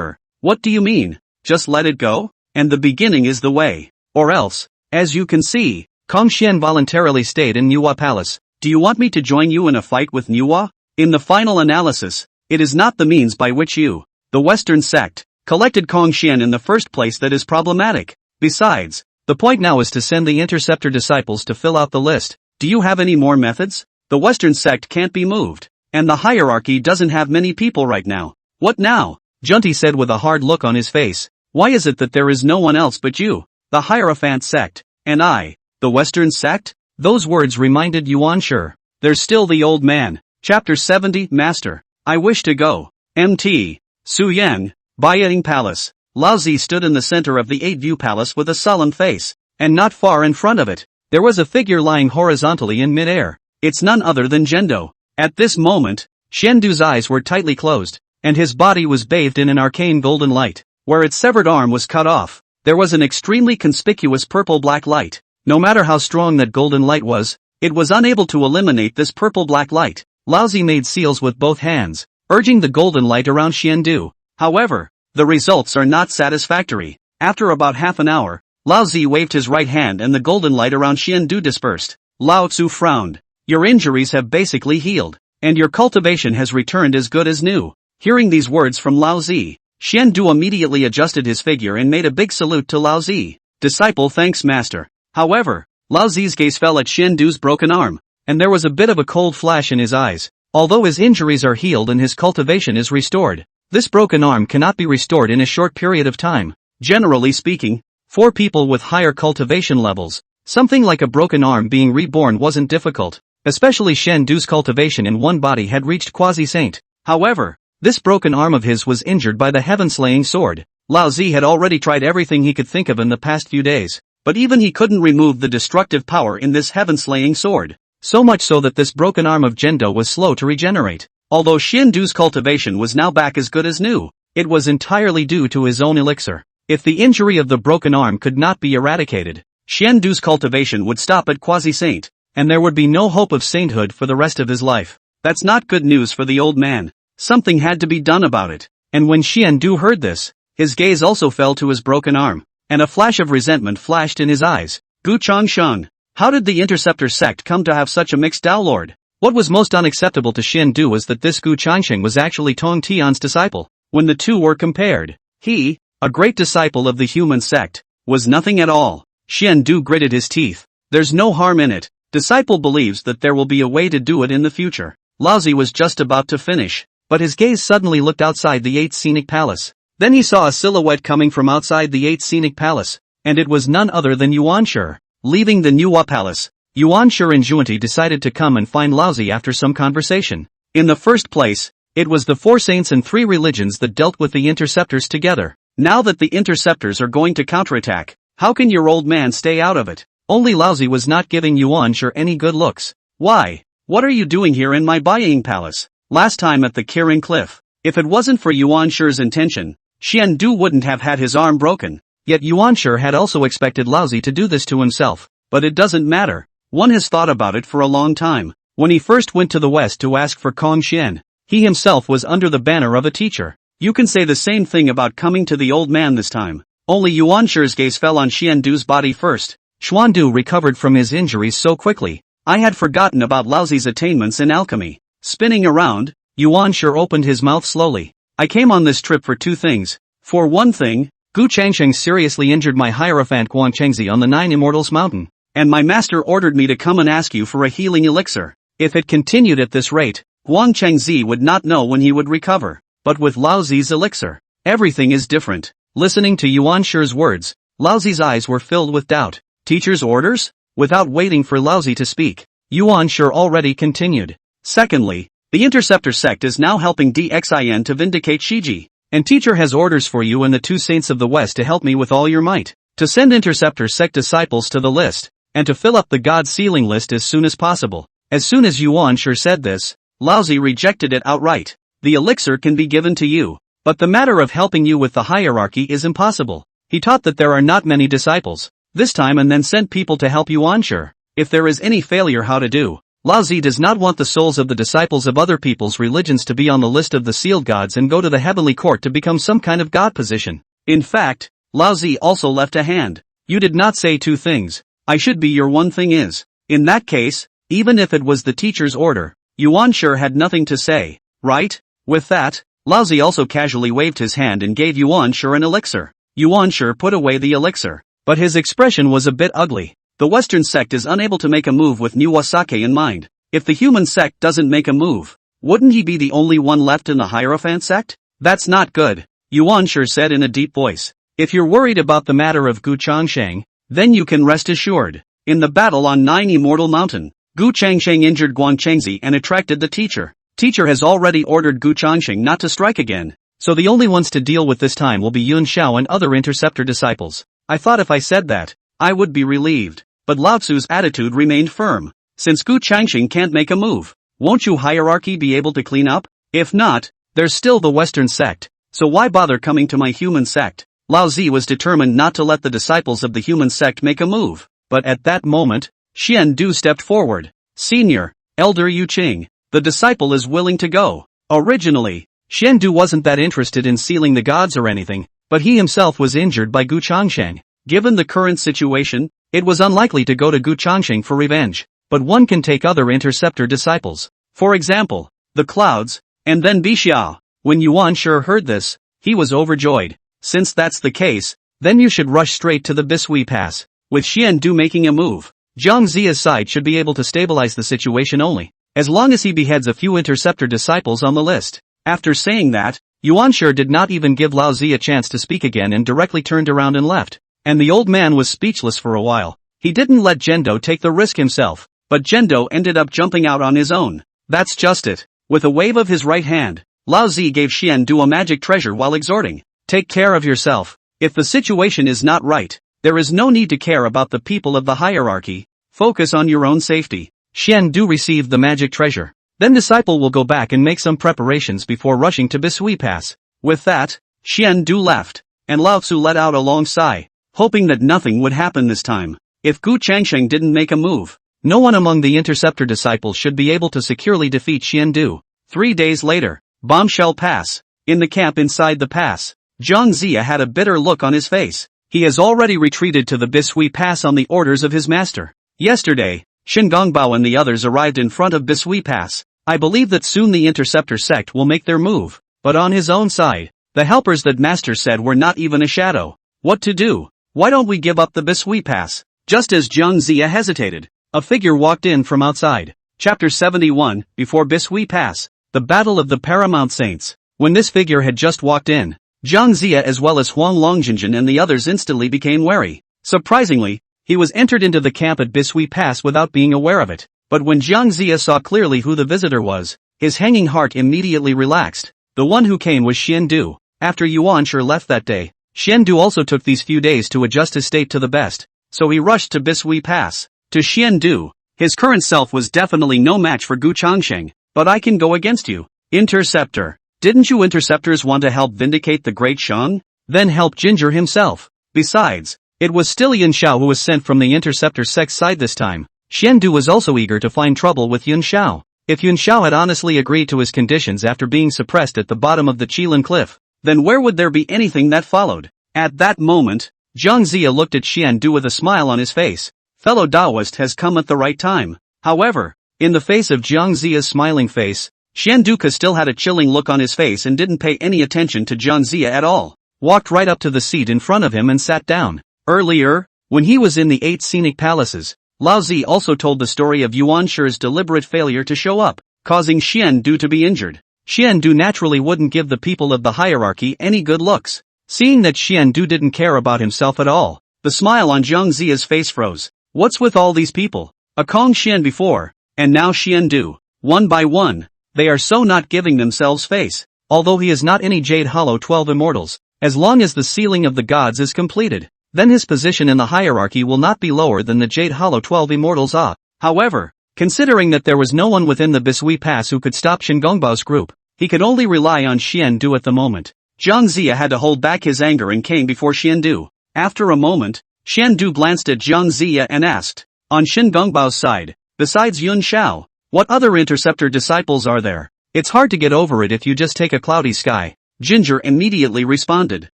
[SPEAKER 1] what do you mean? Just let it go? And the beginning is the way. Or else, as you can see, Kong Xian voluntarily stayed in Nuwa Palace. Do you want me to join you in a fight with Nuwa? In the final analysis, it is not the means by which you, the Western sect, collected Kong Xian in the first place that is problematic. Besides, the point now is to send the interceptor disciples to fill out the list. Do you have any more methods? The Western sect can't be moved, and the hierarchy doesn't have many people right now." "What now?" Junti said with a hard look on his face. "Why is it that there is no one else but you, the Hierophant sect, and I, the Western sect?" Those words reminded Yuan Shi. "There's still the old man." Chapter 70 Master, I wish to go. Mt. Su Yang, Baiying Palace. Lao Zi stood in the center of the 8-view palace with a solemn face, and not far in front of it, there was a figure lying horizontally in mid-air. It's none other than Zhendo. At this moment, Shendu's eyes were tightly closed, and his body was bathed in an arcane golden light. Where its severed arm was cut off, there was an extremely conspicuous purple-black light. No matter how strong that golden light was, it was unable to eliminate this purple-black light. Lao Zi made seals with both hands, urging the golden light around Shendu. However, the results are not satisfactory. After about half an hour, Lao Zi waved his right hand and the golden light around Shendu dispersed. Lao Tzu frowned. "Your injuries have basically healed, and your cultivation has returned as good as new." Hearing these words from Lao Zi, Shendu immediately adjusted his figure and made a big salute to Lao Zi. "Disciple thanks master." However, Lao Zi's gaze fell at Shendu's broken arm, and there was a bit of a cold flash in his eyes. Although his injuries are healed and his cultivation is restored, this broken arm cannot be restored in a short period of time. Generally speaking, for people with higher cultivation levels, something like a broken arm being reborn wasn't difficult, especially Shendu's cultivation in one body had reached quasi-saint. However, this broken arm of his was injured by the heaven-slaying sword. Lao Zi had already tried everything he could think of in the past few days, but even he couldn't remove the destructive power in this heaven-slaying sword. So much so that this broken arm of Zhendo was slow to regenerate. Although Shendu's cultivation was now back as good as new, it was entirely due to his own elixir. If the injury of the broken arm could not be eradicated, Shendu's cultivation would stop at quasi-saint, and there would be no hope of sainthood for the rest of his life. That's not good news for the old man. Something had to be done about it. And when Shendu heard this, his gaze also fell to his broken arm, and a flash of resentment flashed in his eyes. "Gu Changsheng, How did the Interceptor sect come to have such a mixed downlord? What was most unacceptable to Xian Du was that this Gu Changsheng was actually Tong Tian's disciple. When the two were compared, he, a great disciple of the human sect, was nothing at all. Xian Du gritted his teeth. There's no harm in it. Disciple believes that there will be a way to do it in the future. Laozi was just about to finish, but his gaze suddenly looked outside the 8th Scenic Palace. Then he saw a silhouette coming from outside the 8th Scenic Palace, and it was none other than Yuan Shi. Leaving the Nuwa Palace, Yuan Shi and Junti decided to come and find Laozi after some conversation. In the first place, it was the 4 saints and 3 religions that dealt with the interceptors together. Now that the interceptors are going to counterattack, how can your old man stay out of it? Only Laozi was not giving Yuan Shi any good looks. Why? What are you doing here in my buying palace? Last time at the Kirin Cliff, if it wasn't for Yuan Shi's intention, Xian Du wouldn't have had his arm broken. Yet Yuan Shi had also expected Laozi to do this to himself. But it doesn't matter. One has thought about it for a long time. When he first went to the west to ask for Kong Xian, he himself was under the banner of a teacher. You can say the same thing about coming to the old man this time. Only Yuan Shi's gaze fell on Xian Du's body first. Xuan Du recovered from his injuries so quickly. I had forgotten about Laozi's attainments in alchemy. Spinning around, Yuan Shi opened his mouth slowly. I came on this trip for 2 things. For one thing, Gu Changsheng seriously injured my Hierophant Guang Chengzi on the 9 Immortals Mountain, and my master ordered me to come and ask you for a healing elixir. If it continued at this rate, Guang Chengzi would not know when he would recover. But with Laozi's elixir, everything is different. Listening to Yuan Shi's words, Laozi's eyes were filled with doubt. Teacher's orders? Without waiting for Laozi to speak, Yuan Shi already continued. Secondly, the Interceptor sect is now helping DXIN to vindicate Shiji, and teacher has orders for you and the 2 saints of the west to help me with all your might, to send Interceptor sect disciples to the list, and to fill up the God sealing list as soon as possible. As soon as Yuan Shi said this, Laozi rejected it outright. The elixir can be given to you, but the matter of helping you with the hierarchy is impossible. He taught that there are not many disciples, this time, and then sent people to help Yuan Shi. If there is any failure how to do, Laozi does not want the souls of the disciples of other people's religions to be on the list of the sealed gods and go to the heavenly court to become some kind of god position. In fact, Laozi also left a hand. You did not say 2 things. I should be your one thing is. In that case, even if it was the teacher's order, Yuan Shi had nothing to say, right? With that, Laozi also casually waved his hand and gave Yuan Shi an elixir. Yuan Shi put away the elixir, but his expression was a bit ugly. The Western sect is unable to make a move with Nuwasake in mind. If the human sect doesn't make a move, wouldn't he be the only one left in the Hierophant sect? That's not good, Yuan Shi said in a deep voice. If you're worried about the matter of Gu Changsheng, then you can rest assured. In the battle on 9 Immortal Mountain, Gu Changsheng injured Guang Chengzi and attracted the teacher. Teacher has already ordered Gu Changsheng not to strike again, so the only ones to deal with this time will be Yun Xiao and other interceptor disciples. I thought if I said that, I would be relieved, but Lao Tzu's attitude remained firm. Since Gu Changsheng can't make a move, won't you hierarchy be able to clean up? If not, there's still the Western sect, so why bother coming to my human sect? Lao Zi was determined not to let the disciples of the human sect make a move, but at that moment, Xian Du stepped forward. Senior, Elder Yu Qing, the disciple is willing to go. Originally, Xian Du wasn't that interested in sealing the gods or anything, but he himself was injured by Gu Changsheng. Given the current situation, it was unlikely to go to Gu Changsheng for revenge, but one can take other interceptor disciples. For example, the Clouds, and then Bixiao. When Yuan Shi heard this, he was overjoyed. Since that's the case, then you should rush straight to the Bishui Pass. With Xian Du making a move, Zhang Zia's side should be able to stabilize the situation only, as long as he beheads a few interceptor disciples on the list. After saying that, Yuan Shi did not even give Lao Zi a chance to speak again and directly turned around and left. And the old man was speechless for a while. He didn't let Zhendo take the risk himself, but Zhendo ended up jumping out on his own. That's just it. With a wave of his right hand, Lao Zi gave Xian Du a magic treasure while exhorting, take care of yourself. If the situation is not right, there is no need to care about the people of the hierarchy. Focus on your own safety. Xian Du received the magic treasure. Then disciple will go back and make some preparations before rushing to Bishui Pass. With that, Xian Du left, and Lao Tzu let out a long sigh, hoping that nothing would happen this time. If Gu Changsheng didn't make a move, no one among the interceptor disciples should be able to securely defeat Xian Du. 3 days later, Bombshell Pass. In the camp inside the pass, Zhang Zia had a bitter look on his face. He has already retreated to the Bishui Pass on the orders of his master. Yesterday, Shingongbao and the others arrived in front of Bisui Pass. I believe that soon the Interceptor sect will make their move, but on his own side, the helpers that Master said were not even a shadow. What to do? Why don't we give up the Bisui Pass? Just as Jiang Zia hesitated, a figure walked in from outside. Chapter 71, Before Bisui Pass, the Battle of the Paramount Saints. When this figure had just walked in, Jiang Zia as well as Huang Longjinjin and the others instantly became wary. Surprisingly, he was entered into the camp at Bisui Pass without being aware of it. But when Jiang Zia saw clearly who the visitor was, his hanging heart immediately relaxed. The one who came was Xian Du. After Yuan Shi left that day, Xian Du also took these few days to adjust his state to the best, so he rushed to Bisui Pass. To Xian Du, his current self was definitely no match for Gu Changsheng, but I can go against you. Interceptor. Didn't you interceptors want to help vindicate the Great Shang? Then help Ginger himself. Besides, it was still Yun Xiao who was sent from the Interceptor sect side this time. Xian Du was also eager to find trouble with Yun Xiao. If Yun Xiao had honestly agreed to his conditions after being suppressed at the bottom of the Qilin cliff, then where would there be anything that followed? At that moment, Jiang Zia looked at Xian Du with a smile on his face. Fellow Taoist has come at the right time. However, in the face of Jiang Zia's smiling face, Xian Du still had a chilling look on his face and didn't pay any attention to Jiang Zia at all. Walked right up to the seat in front of him and sat down. Earlier, when he was in the 8 scenic palaces, Lao Zi also told the story of Yuan Shi's deliberate failure to show up, causing Xian Du to be injured. Xian Du naturally wouldn't give the people of the hierarchy any good looks. Seeing that Xian Du didn't care about himself at all, the smile on Jiang Zia's face froze. What's with all these people? A Kong Xian before, and now Xian Du. One by one, they are so not giving themselves face. Although he is not any Jade Hollow 12 immortals, as long as the sealing of the gods is completed, then his position in the hierarchy will not be lower than the Jade Hollow 12 immortals are. However, considering that there was no one within the Bisui Pass who could stop Shingongbao's group, he could only rely on Xian Du at the moment. Jiang Zia had to hold back his anger and came before Xian Du. After a moment, Xian Du glanced at Jiang Zia and asked, on Shingongbao's side, besides Yun Xiao, what other interceptor disciples are there? It's hard to get over it if you just take a cloudy sky. Ginger immediately responded.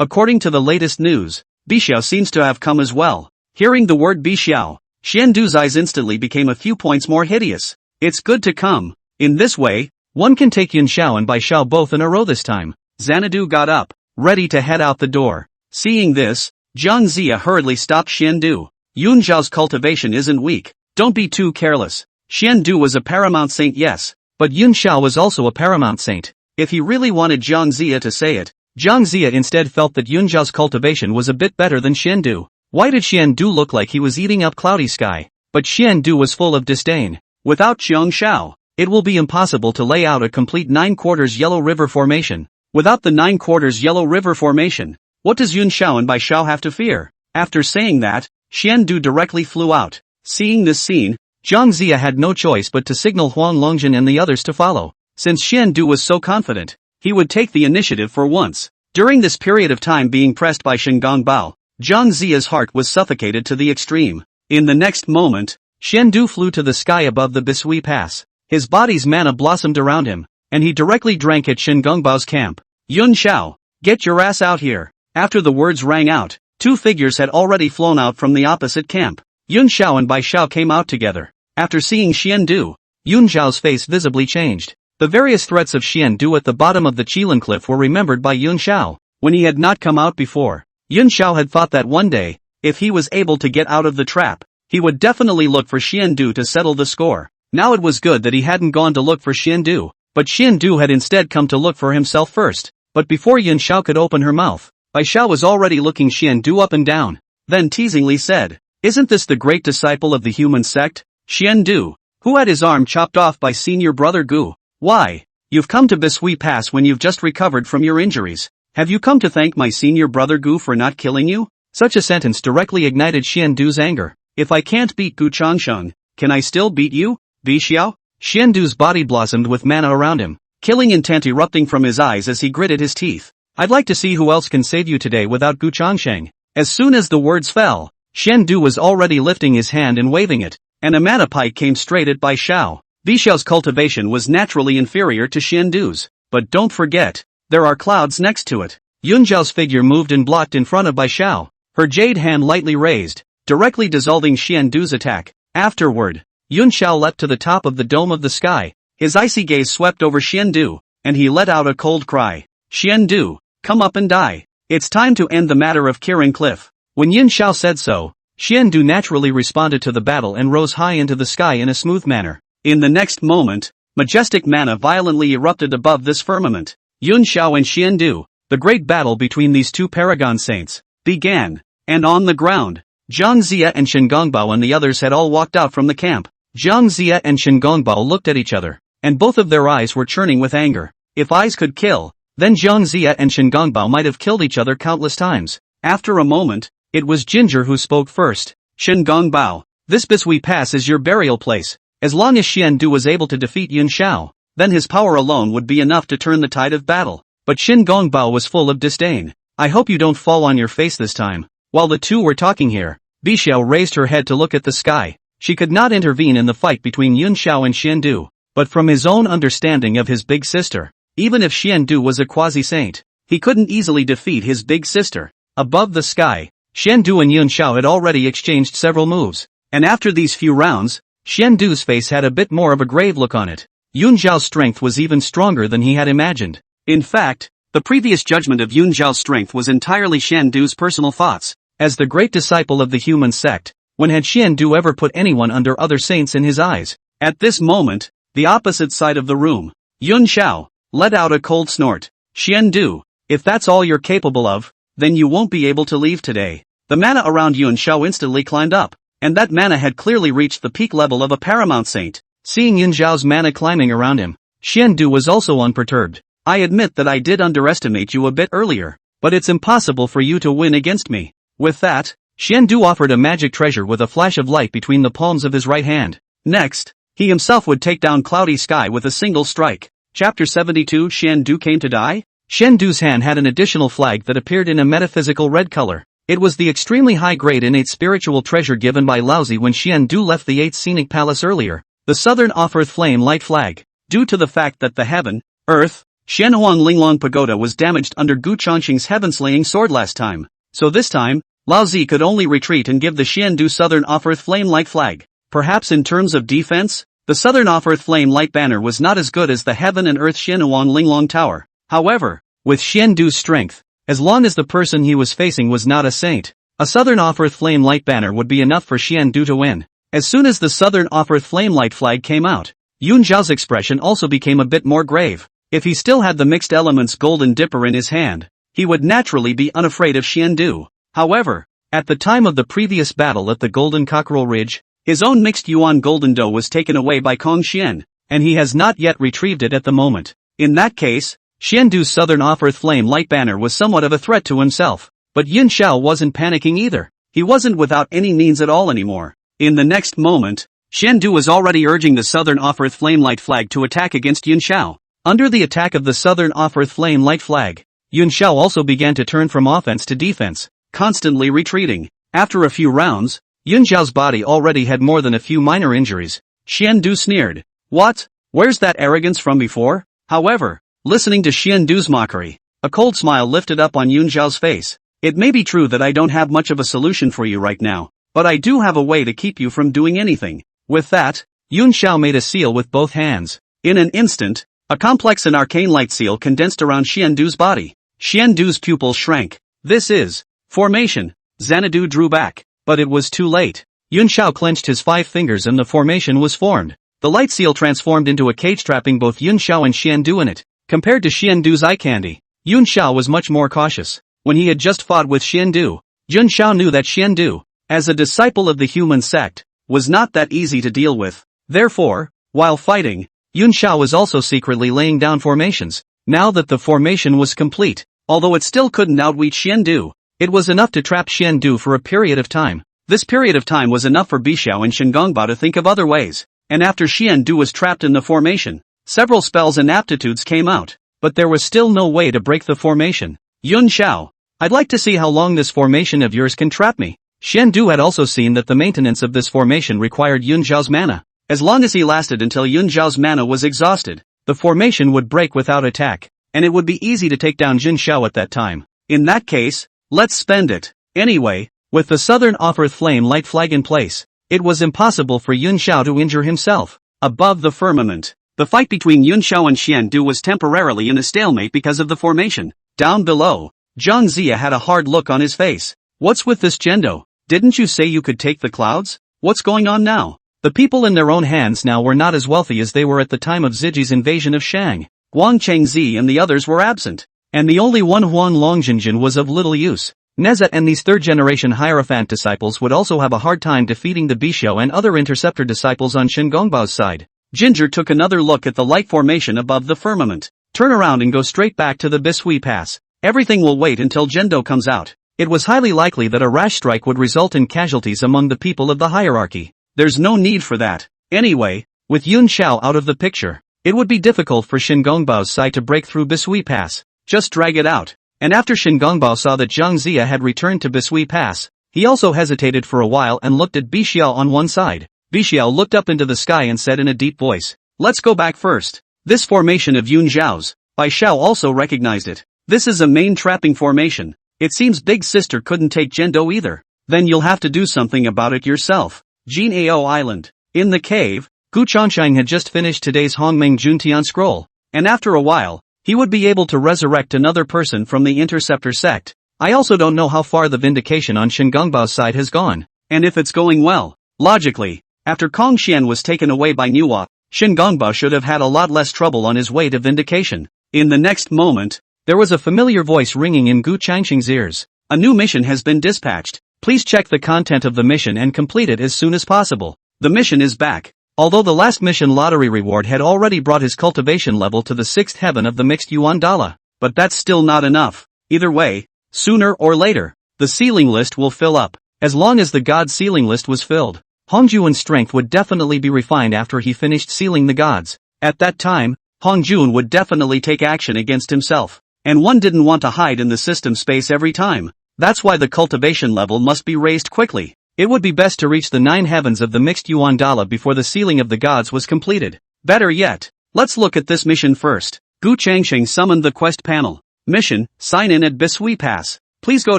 [SPEAKER 1] According to the latest news, Bixiao seems to have come as well. Hearing the word Bixiao, Xian Du's eyes instantly became a few points more hideous. It's good to come. In this way, one can take Yun Xiao and Bai Xiao both in a row this time. Xanadu got up, ready to head out the door. Seeing this, Jiang Zia hurriedly stopped Xian Du. Yun Xiao's cultivation isn't weak. Don't be too careless. Xian Du was a paramount saint, yes, but Yun Xiao was also a paramount saint. If he really wanted Jiang Zia to say it, Jiang Zia instead felt that Yun Xiao's cultivation was a bit better than Xian Du. Why did Xian Du look like he was eating up cloudy sky? But Xian Du was full of disdain. Without Jiang Xiao, it will be impossible to lay out a complete 9/4 yellow river formation. Without the 9/4 yellow river formation, what does Yun Xiao and Bai Xiao have to fear? After saying that, Xian Du directly flew out. Seeing this scene, Jiang Zia had no choice but to signal Huang Longjin and the others to follow. Since Xian Du was so confident, he would take the initiative for once. During this period of time being pressed by Shingongbao, Jiang Zia's heart was suffocated to the extreme. In the next moment, Xian Du flew to the sky above the Bisui Pass. His body's mana blossomed around him, and he directly drank at Shingongbao's camp. Yun Xiao, get your ass out here. After the words rang out, two figures had already flown out from the opposite camp. Yun Xiao and Bai Xiao came out together. After seeing Xian Du, Yun Xiao's face visibly changed. The various threats of Xian Du at the bottom of the Qilin cliff were remembered by Yun Xiao. When he had not come out before, Yun Xiao had thought that one day, if he was able to get out of the trap, he would definitely look for Xian Du to settle the score. Now it was good that he hadn't gone to look for Xian Du, but Xian Du had instead come to look for himself first. But before Yun Xiao could open her mouth, Bai Xiao was already looking Xian Du up and down, then teasingly said, "Isn't this the great disciple of the human sect, Xian Du, who had his arm chopped off by senior brother Gu? Why, you've come to Bisui Pass when you've just recovered from your injuries. Have you come to thank my senior brother Gu for not killing you?" Such a sentence directly ignited Xian Du's anger. If I can't beat Gu Changsheng, can I still beat you, Bixiao? Xian Du's body blossomed with mana around him, killing intent erupting from his eyes as he gritted his teeth. I'd like to see who else can save you today without Gu Changsheng. As soon as the words fell, Xian Du was already lifting his hand and waving it, and a mana pike came straight at Bai Xiao. Bixiao's cultivation was naturally inferior to Xian Du's, but don't forget, there are clouds next to it. Yun Xiao's figure moved and blocked in front of Bai Xiao, her jade hand lightly raised, directly dissolving Xian Du's attack. Afterward, Yun Xiao leapt to the top of the dome of the sky, his icy gaze swept over Xiandu, and he let out a cold cry. Xiandu, come up and die. It's time to end the matter of Kirin Cliff. When Yun Xiao said so, Xiandu naturally responded to the battle and rose high into the sky in a smooth manner. In the next moment, majestic mana violently erupted above this firmament. Yun Xiao and Xiandu, the great battle between these two paragon saints, began. And on the ground, Zhang Zia and Shen Gongbao and the others had all walked out from the camp. Zhang Zia and Shen Gongbao looked at each other, and both of their eyes were churning with anger. If eyes could kill, then Zhang Zia and Shen Gongbao might have killed each other countless times. After a moment, it was Ginger who spoke first. Shen Gongbao, this Bisui Pass is your burial place. As long as Xiandu was able to defeat Yun Xiao, then his power alone would be enough to turn the tide of battle. But Shen Gongbao was full of disdain. I hope you don't fall on your face this time. While the two were talking here, Bixiao raised her head to look at the sky. She could not intervene in the fight between Yun Xiao and Xiandu, but from his own understanding of his big sister, even if Xiandu was a quasi-saint, he couldn't easily defeat his big sister. Above the sky, Xiandu and Yun Xiao had already exchanged several moves, and after these few rounds, Xiandu's face had a bit more of a grave look on it. Yun Xiao's strength was even stronger than he had imagined. In fact, the previous judgment of Yun Xiao's strength was entirely Xiandu's personal thoughts. As the great disciple of the human sect, when had Xiandu ever put anyone under other saints in his eyes? At this moment, the opposite side of the room, Yun Xiao let out a cold snort. Xiandu, if that's all you're capable of, then you won't be able to leave today. The mana around Yun Xiao instantly climbed up, and that mana had clearly reached the peak level of a paramount saint. Seeing Yun Xiao's mana climbing around him, Xiandu was also unperturbed. I admit that I did underestimate you a bit earlier, but it's impossible for you to win against me. With that, Xiandu offered a magic treasure with a flash of light between the palms of his right hand. Next, he himself would take down Cloudy Sky with a single strike. Chapter 72 Xiandu came to die? Xiandu's hand had an additional flag that appeared in a metaphysical red color. It was the extremely high-grade innate spiritual treasure given by Laozi when Xiandu left the 8th Scenic Palace earlier, the Southern Off-Earth Flame Light Flag. Due to the fact that the heaven, earth, Xianhuang Linglong Pagoda was damaged under Gu Chongqing's heaven-slaying sword last time, so this time, Laozi could only retreat and give the Xiandu Southern Off-Earth Flame Light Flag. Perhaps in terms of defense, the Southern Off-Earth Flame Light Banner was not as good as the Heaven and Earth Xianhuang Linglong Tower. However, with Xiandu's strength, as long as the person he was facing was not a saint, a Southern Off-Earth Flame Light Banner would be enough for Xiandu to win. As soon as the Southern Off-Earth Flame Light Flag came out, Yun Xiao's expression also became a bit more grave. If he still had the mixed elements Golden Dipper in his hand, he would naturally be unafraid of Xiandu. However, at the time of the previous battle at the Golden Cockerel Ridge, his own mixed Yuan Golden Do was taken away by Kong Xian, and he has not yet retrieved it at the moment. In that case, Xiandu's Southern Off-Earth Flame Light Banner was somewhat of a threat to himself. But Yun Xiao wasn't panicking either. He wasn't without any means at all anymore. In the next moment, Xiandu was already urging the Southern Off-Earth Flame Light Flag to attack against Yun Xiao. Under the attack of the Southern Off-Earth Flame Light Flag, Yun Xiao also began to turn from offense to defense, constantly retreating. After a few rounds, Yun Xiao's body already had more than a few minor injuries. Xiandu sneered. What? Where's that arrogance from before? However, listening to Xiandu's mockery, a cold smile lifted up on Yun Xiao's face. It may be true that I don't have much of a solution for you right now, but I do have a way to keep you from doing anything. With that, Yun Xiao made a seal with both hands. In an instant, a complex and arcane light seal condensed around Xiandu's body. Xiandu's pupils shrank. This is formation. Xanadu drew back, but it was too late. Yun Xiao clenched his 5 fingers and the formation was formed. The light seal transformed into a cage trapping both Yun Xiao and Xiandu in it. Compared to Xiandu's eye candy, Yun Xiao was much more cautious. When he had just fought with Xiandu, Yun Xiao knew that Xiandu, as a disciple of the human sect, was not that easy to deal with. Therefore, while fighting, Yun Xiao was also secretly laying down formations. Now that the formation was complete, although it still couldn't outwit Xiandu, it was enough to trap Xiandu for a period of time. This period of time was enough for Bixiao and Shen Gongbao to think of other ways. And after Xiandu was trapped in the formation, several spells and aptitudes came out, but there was still no way to break the formation. Yun Xiao, I'd like to see how long this formation of yours can trap me. Xiandu had also seen that the maintenance of this formation required Yun Xiao's mana. As long as he lasted until Yun Xiao's mana was exhausted, the formation would break without attack, and it would be easy to take down Yun Xiao at that time. In that case, let's spend it. Anyway, with the Southern Off-Earth Flame Light Flag in place, It was impossible for Juejiao to injure himself. Above the firmament, the fight between Juejiao and Xiandu was temporarily in a stalemate because of the formation. Down below, Zhang Zia had a hard look on his face. What's with this Jendo? Didn't you say you could take the clouds? What's going on now? The people in their own hands now were not as wealthy as they were at the time of Ziji's invasion of Shang. Guang Chengzi and the others were absent. And the only one Huang Longjinjin was of little use. Nezet and these third-generation Hierophant disciples would also have a hard time defeating the Bixiao and other interceptor disciples on Shingongbao side. Ginger took another look at the light formation above the firmament. Turn around and go straight back to the Bishui Pass. Everything will wait until Jendo comes out. It was highly likely that a rash strike would result in casualties among the people of the hierarchy. There's no need for that. Anyway, with Juejiao out of the picture, it would be difficult for Shingongbao's side to break through Bishui Pass. Just drag it out. And after Shingongbao saw that Zhang Zia had returned to Bishui Pass, he also hesitated for a while and looked at Bixiao on one side. Bixiao looked up into the sky and said in a deep voice, "Let's go back first." This formation of Juejiao's, Bai Xiao also recognized it. This is a main trapping formation. It seems Big Sister couldn't take Jendo either. Then you'll have to do something about it yourself. Juejiao Island. In the cave, Gu Changsheng had just finished today's Hongmeng Juntian scroll. And after a while, he would be able to resurrect another person from the Interceptor sect. I also don't know how far the vindication on Shingongbao's side has gone. And if it's going well. Logically, after Kong Xian was taken away by Nuwa, Shingongbao should have had a lot less trouble on his way to vindication. In the next moment, there was a familiar voice ringing in Gu Changsheng's ears. A new mission has been dispatched. Please check the content of the mission and complete it as soon as possible. The mission is back. Although the last mission lottery reward had already brought his cultivation level to the 6th heaven of the mixed Yuan Dala. But that's still not enough. Either way, sooner or later, the sealing list will fill up. As long as the god sealing list was filled, Hongjuan's strength would definitely be refined after he finished sealing the gods. At that time, Hongjuan would definitely take action against himself. And one didn't want to hide in the system space every time. That's why the cultivation level must be raised quickly. It would be best to reach the 9 heavens of the mixed Yuan Dala before the sealing of the gods was completed. Better yet, let's look at this mission first. Gu Changsheng summoned the quest panel. Mission, sign in at Bishui Pass. Please go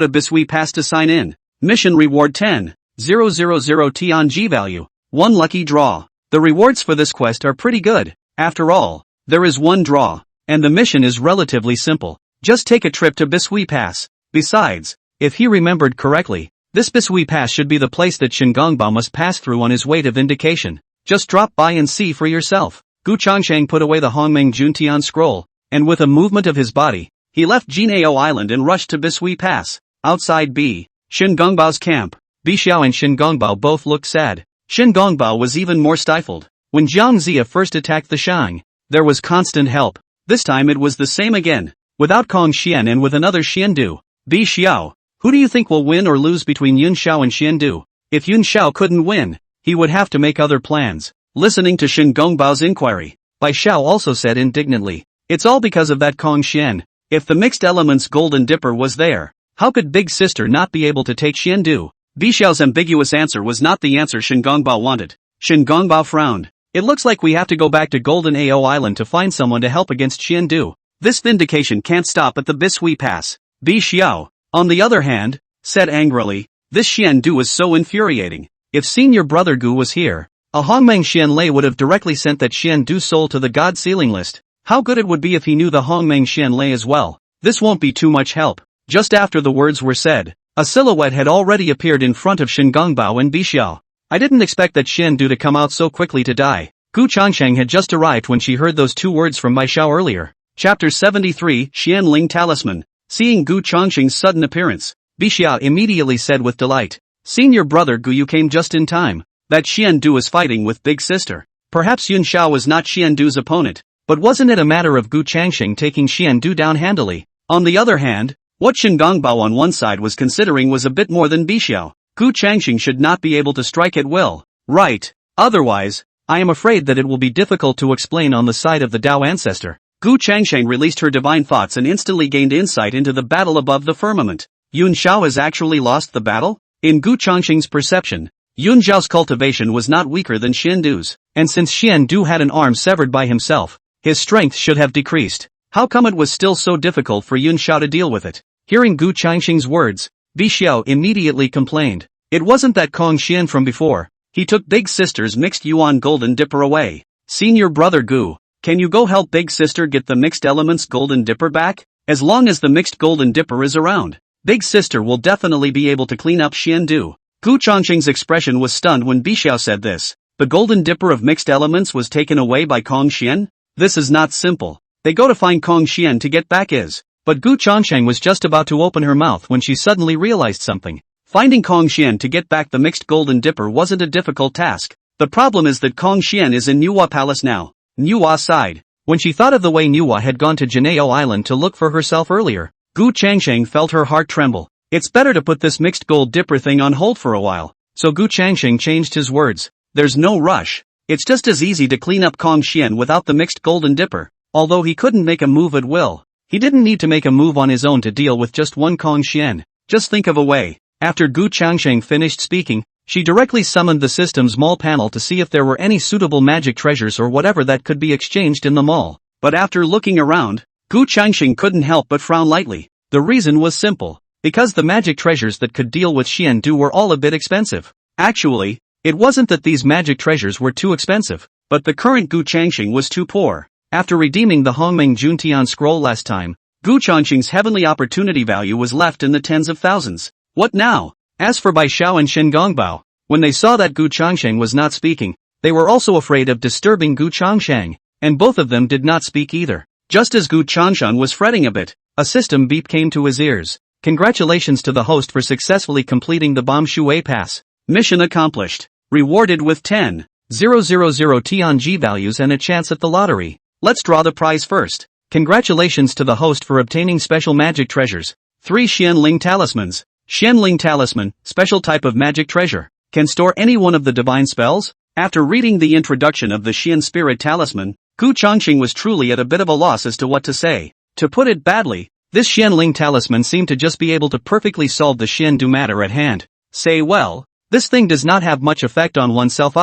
[SPEAKER 1] to Bishui Pass to sign in. Mission reward 10,000 Tianji value. 1 lucky draw. The rewards for this quest are pretty good. After all, there is 1 draw. And the mission is relatively simple. Just take a trip to Bishui Pass. Besides, if he remembered correctly, this Bishui Pass should be the place that Shingongbao must pass through on his way to vindication. Just drop by and see for yourself. Gu Changsheng put away the Hongmeng Juntian scroll, and with a movement of his body, he left Juejiao Island and rushed to Bishui Pass. Outside Shingongbao's camp, Bixiao and Shingongbao both looked sad. Shingongbao was even more stifled. When Zhang Zia first attacked the Shang, there was constant help. This time it was the same again. Without Kong Xian and with another Xiandu. Bixiao, who do you think will win or lose between Juejiao and Xiandu? If Juejiao couldn't win, he would have to make other plans. Listening to Shingongbao's inquiry, Bai Xiao also said indignantly, "It's all because of that Kong Xian. If the mixed elements golden dipper was there, how could Big Sister not be able to take Xiandu?" Bixiao's ambiguous answer was not the answer Shingongbao wanted. Shingongbao frowned. "It looks like we have to go back to Golden Ao Island to find someone to help against Xiandu. This vindication can't stop at the Bishui Pass." Bixiao, on the other hand, said angrily, "This Xiandu is so infuriating. If senior brother Gu was here, a Hongmeng Xianlei would have directly sent that Xiandu soul to the god sealing list. How good it would be if he knew the Hongmeng Xianlei as well. This won't be too much help." Just after the words were said, a silhouette had already appeared in front of Shingongbao and Bixiao. "I didn't expect that Xiandu to come out so quickly to die." Gu Changsheng had just arrived when she heard those 2 words from Bai Xiao earlier. Chapter 73, Xianling Talisman. Seeing Gu Changsheng's sudden appearance, Bixiao immediately said with delight, "Senior brother Gu, you came just in time. That Xiandu is fighting with Big Sister. Perhaps Juejiao was not Xiandu's opponent, but wasn't it a matter of Gu Changsheng taking Xiandu down handily?" On the other hand, what Shingongbao on one side was considering was a bit more than Bixiao. Gu Changsheng should not be able to strike at will, right? Otherwise, I am afraid that it will be difficult to explain on the side of the Dao ancestor. Gu Changsheng released her divine thoughts and instantly gained insight into the battle above the firmament. Juejiao has actually lost the battle? In Gu Changsheng's perception, Juejiao's cultivation was not weaker than Xiandu's, and since Xiandu had an arm severed by himself, his strength should have decreased. How come it was still so difficult for Juejiao to deal with it? Hearing Gu Changsheng's words, Bixiao immediately complained. It wasn't that Kong Xian from before, He took Big Sister's mixed yuan golden dipper away. Senior brother Gu, can you go help Big Sister get the mixed elements golden dipper back? As long as the mixed golden dipper is around, Big Sister will definitely be able to clean up Xiandu. Gu Chongqing's expression was stunned when Bixiao said this. The golden dipper of mixed elements was taken away by Kong Xian? This is not simple. They go to find Kong Xian to get back his. But Gu Chongqing was just about to open her mouth when she suddenly realized something. Finding Kong Xian to get back the mixed golden dipper wasn't a difficult task. The problem is that Kong Xian is in Nuwa Palace now. Nuwa sighed. When she thought of the way Nuwa had gone to Juejiao Island to look for herself earlier, Gu Changsheng felt her heart tremble. It's better to put this mixed gold dipper thing on hold for a while. So Gu Changsheng changed his words. There's no rush. It's just as easy to clean up Kong Xian without the mixed golden dipper. Although he couldn't make a move at will, he didn't need to make a move on his own to deal with just one Kong Xian. Just think of a way. After Gu Changsheng finished speaking, she directly summoned the system's mall panel to see if there were any suitable magic treasures or whatever that could be exchanged in the mall. But after looking around, Gu Changsheng couldn't help but frown lightly. The reason was simple. Because the magic treasures that could deal with Xiandu were all a bit expensive. Actually, it wasn't that these magic treasures were too expensive, but the current Gu Changsheng was too poor. After redeeming the Hongmeng Juntian scroll last time, Gu Changsheng's heavenly opportunity value was left in the tens of thousands. What now? As for Bai Xiao and Shen Gongbao, when they saw that Gu Changsheng was not speaking, they were also afraid of disturbing Gu Changsheng, and both of them did not speak either. Just as Gu Changshan was fretting a bit, a system beep came to his ears. Congratulations to the host for successfully completing the Bomb Shui Pass. Mission accomplished. Rewarded with 10,000 Tianji values and a chance at the lottery. Let's draw the prize first. Congratulations to the host for obtaining special magic treasures. 3 Xianling Talismans. Xianling Talisman, special type of magic treasure. Can store any one of the divine spells? After reading the introduction of the Xian Spirit Talisman, Gu Chongqing was truly at a bit of a loss as to what to say. To put it badly, this Xianling Talisman seemed to just be able to perfectly solve the Xiandu matter at hand. Say well, this thing does not have much effect on oneself.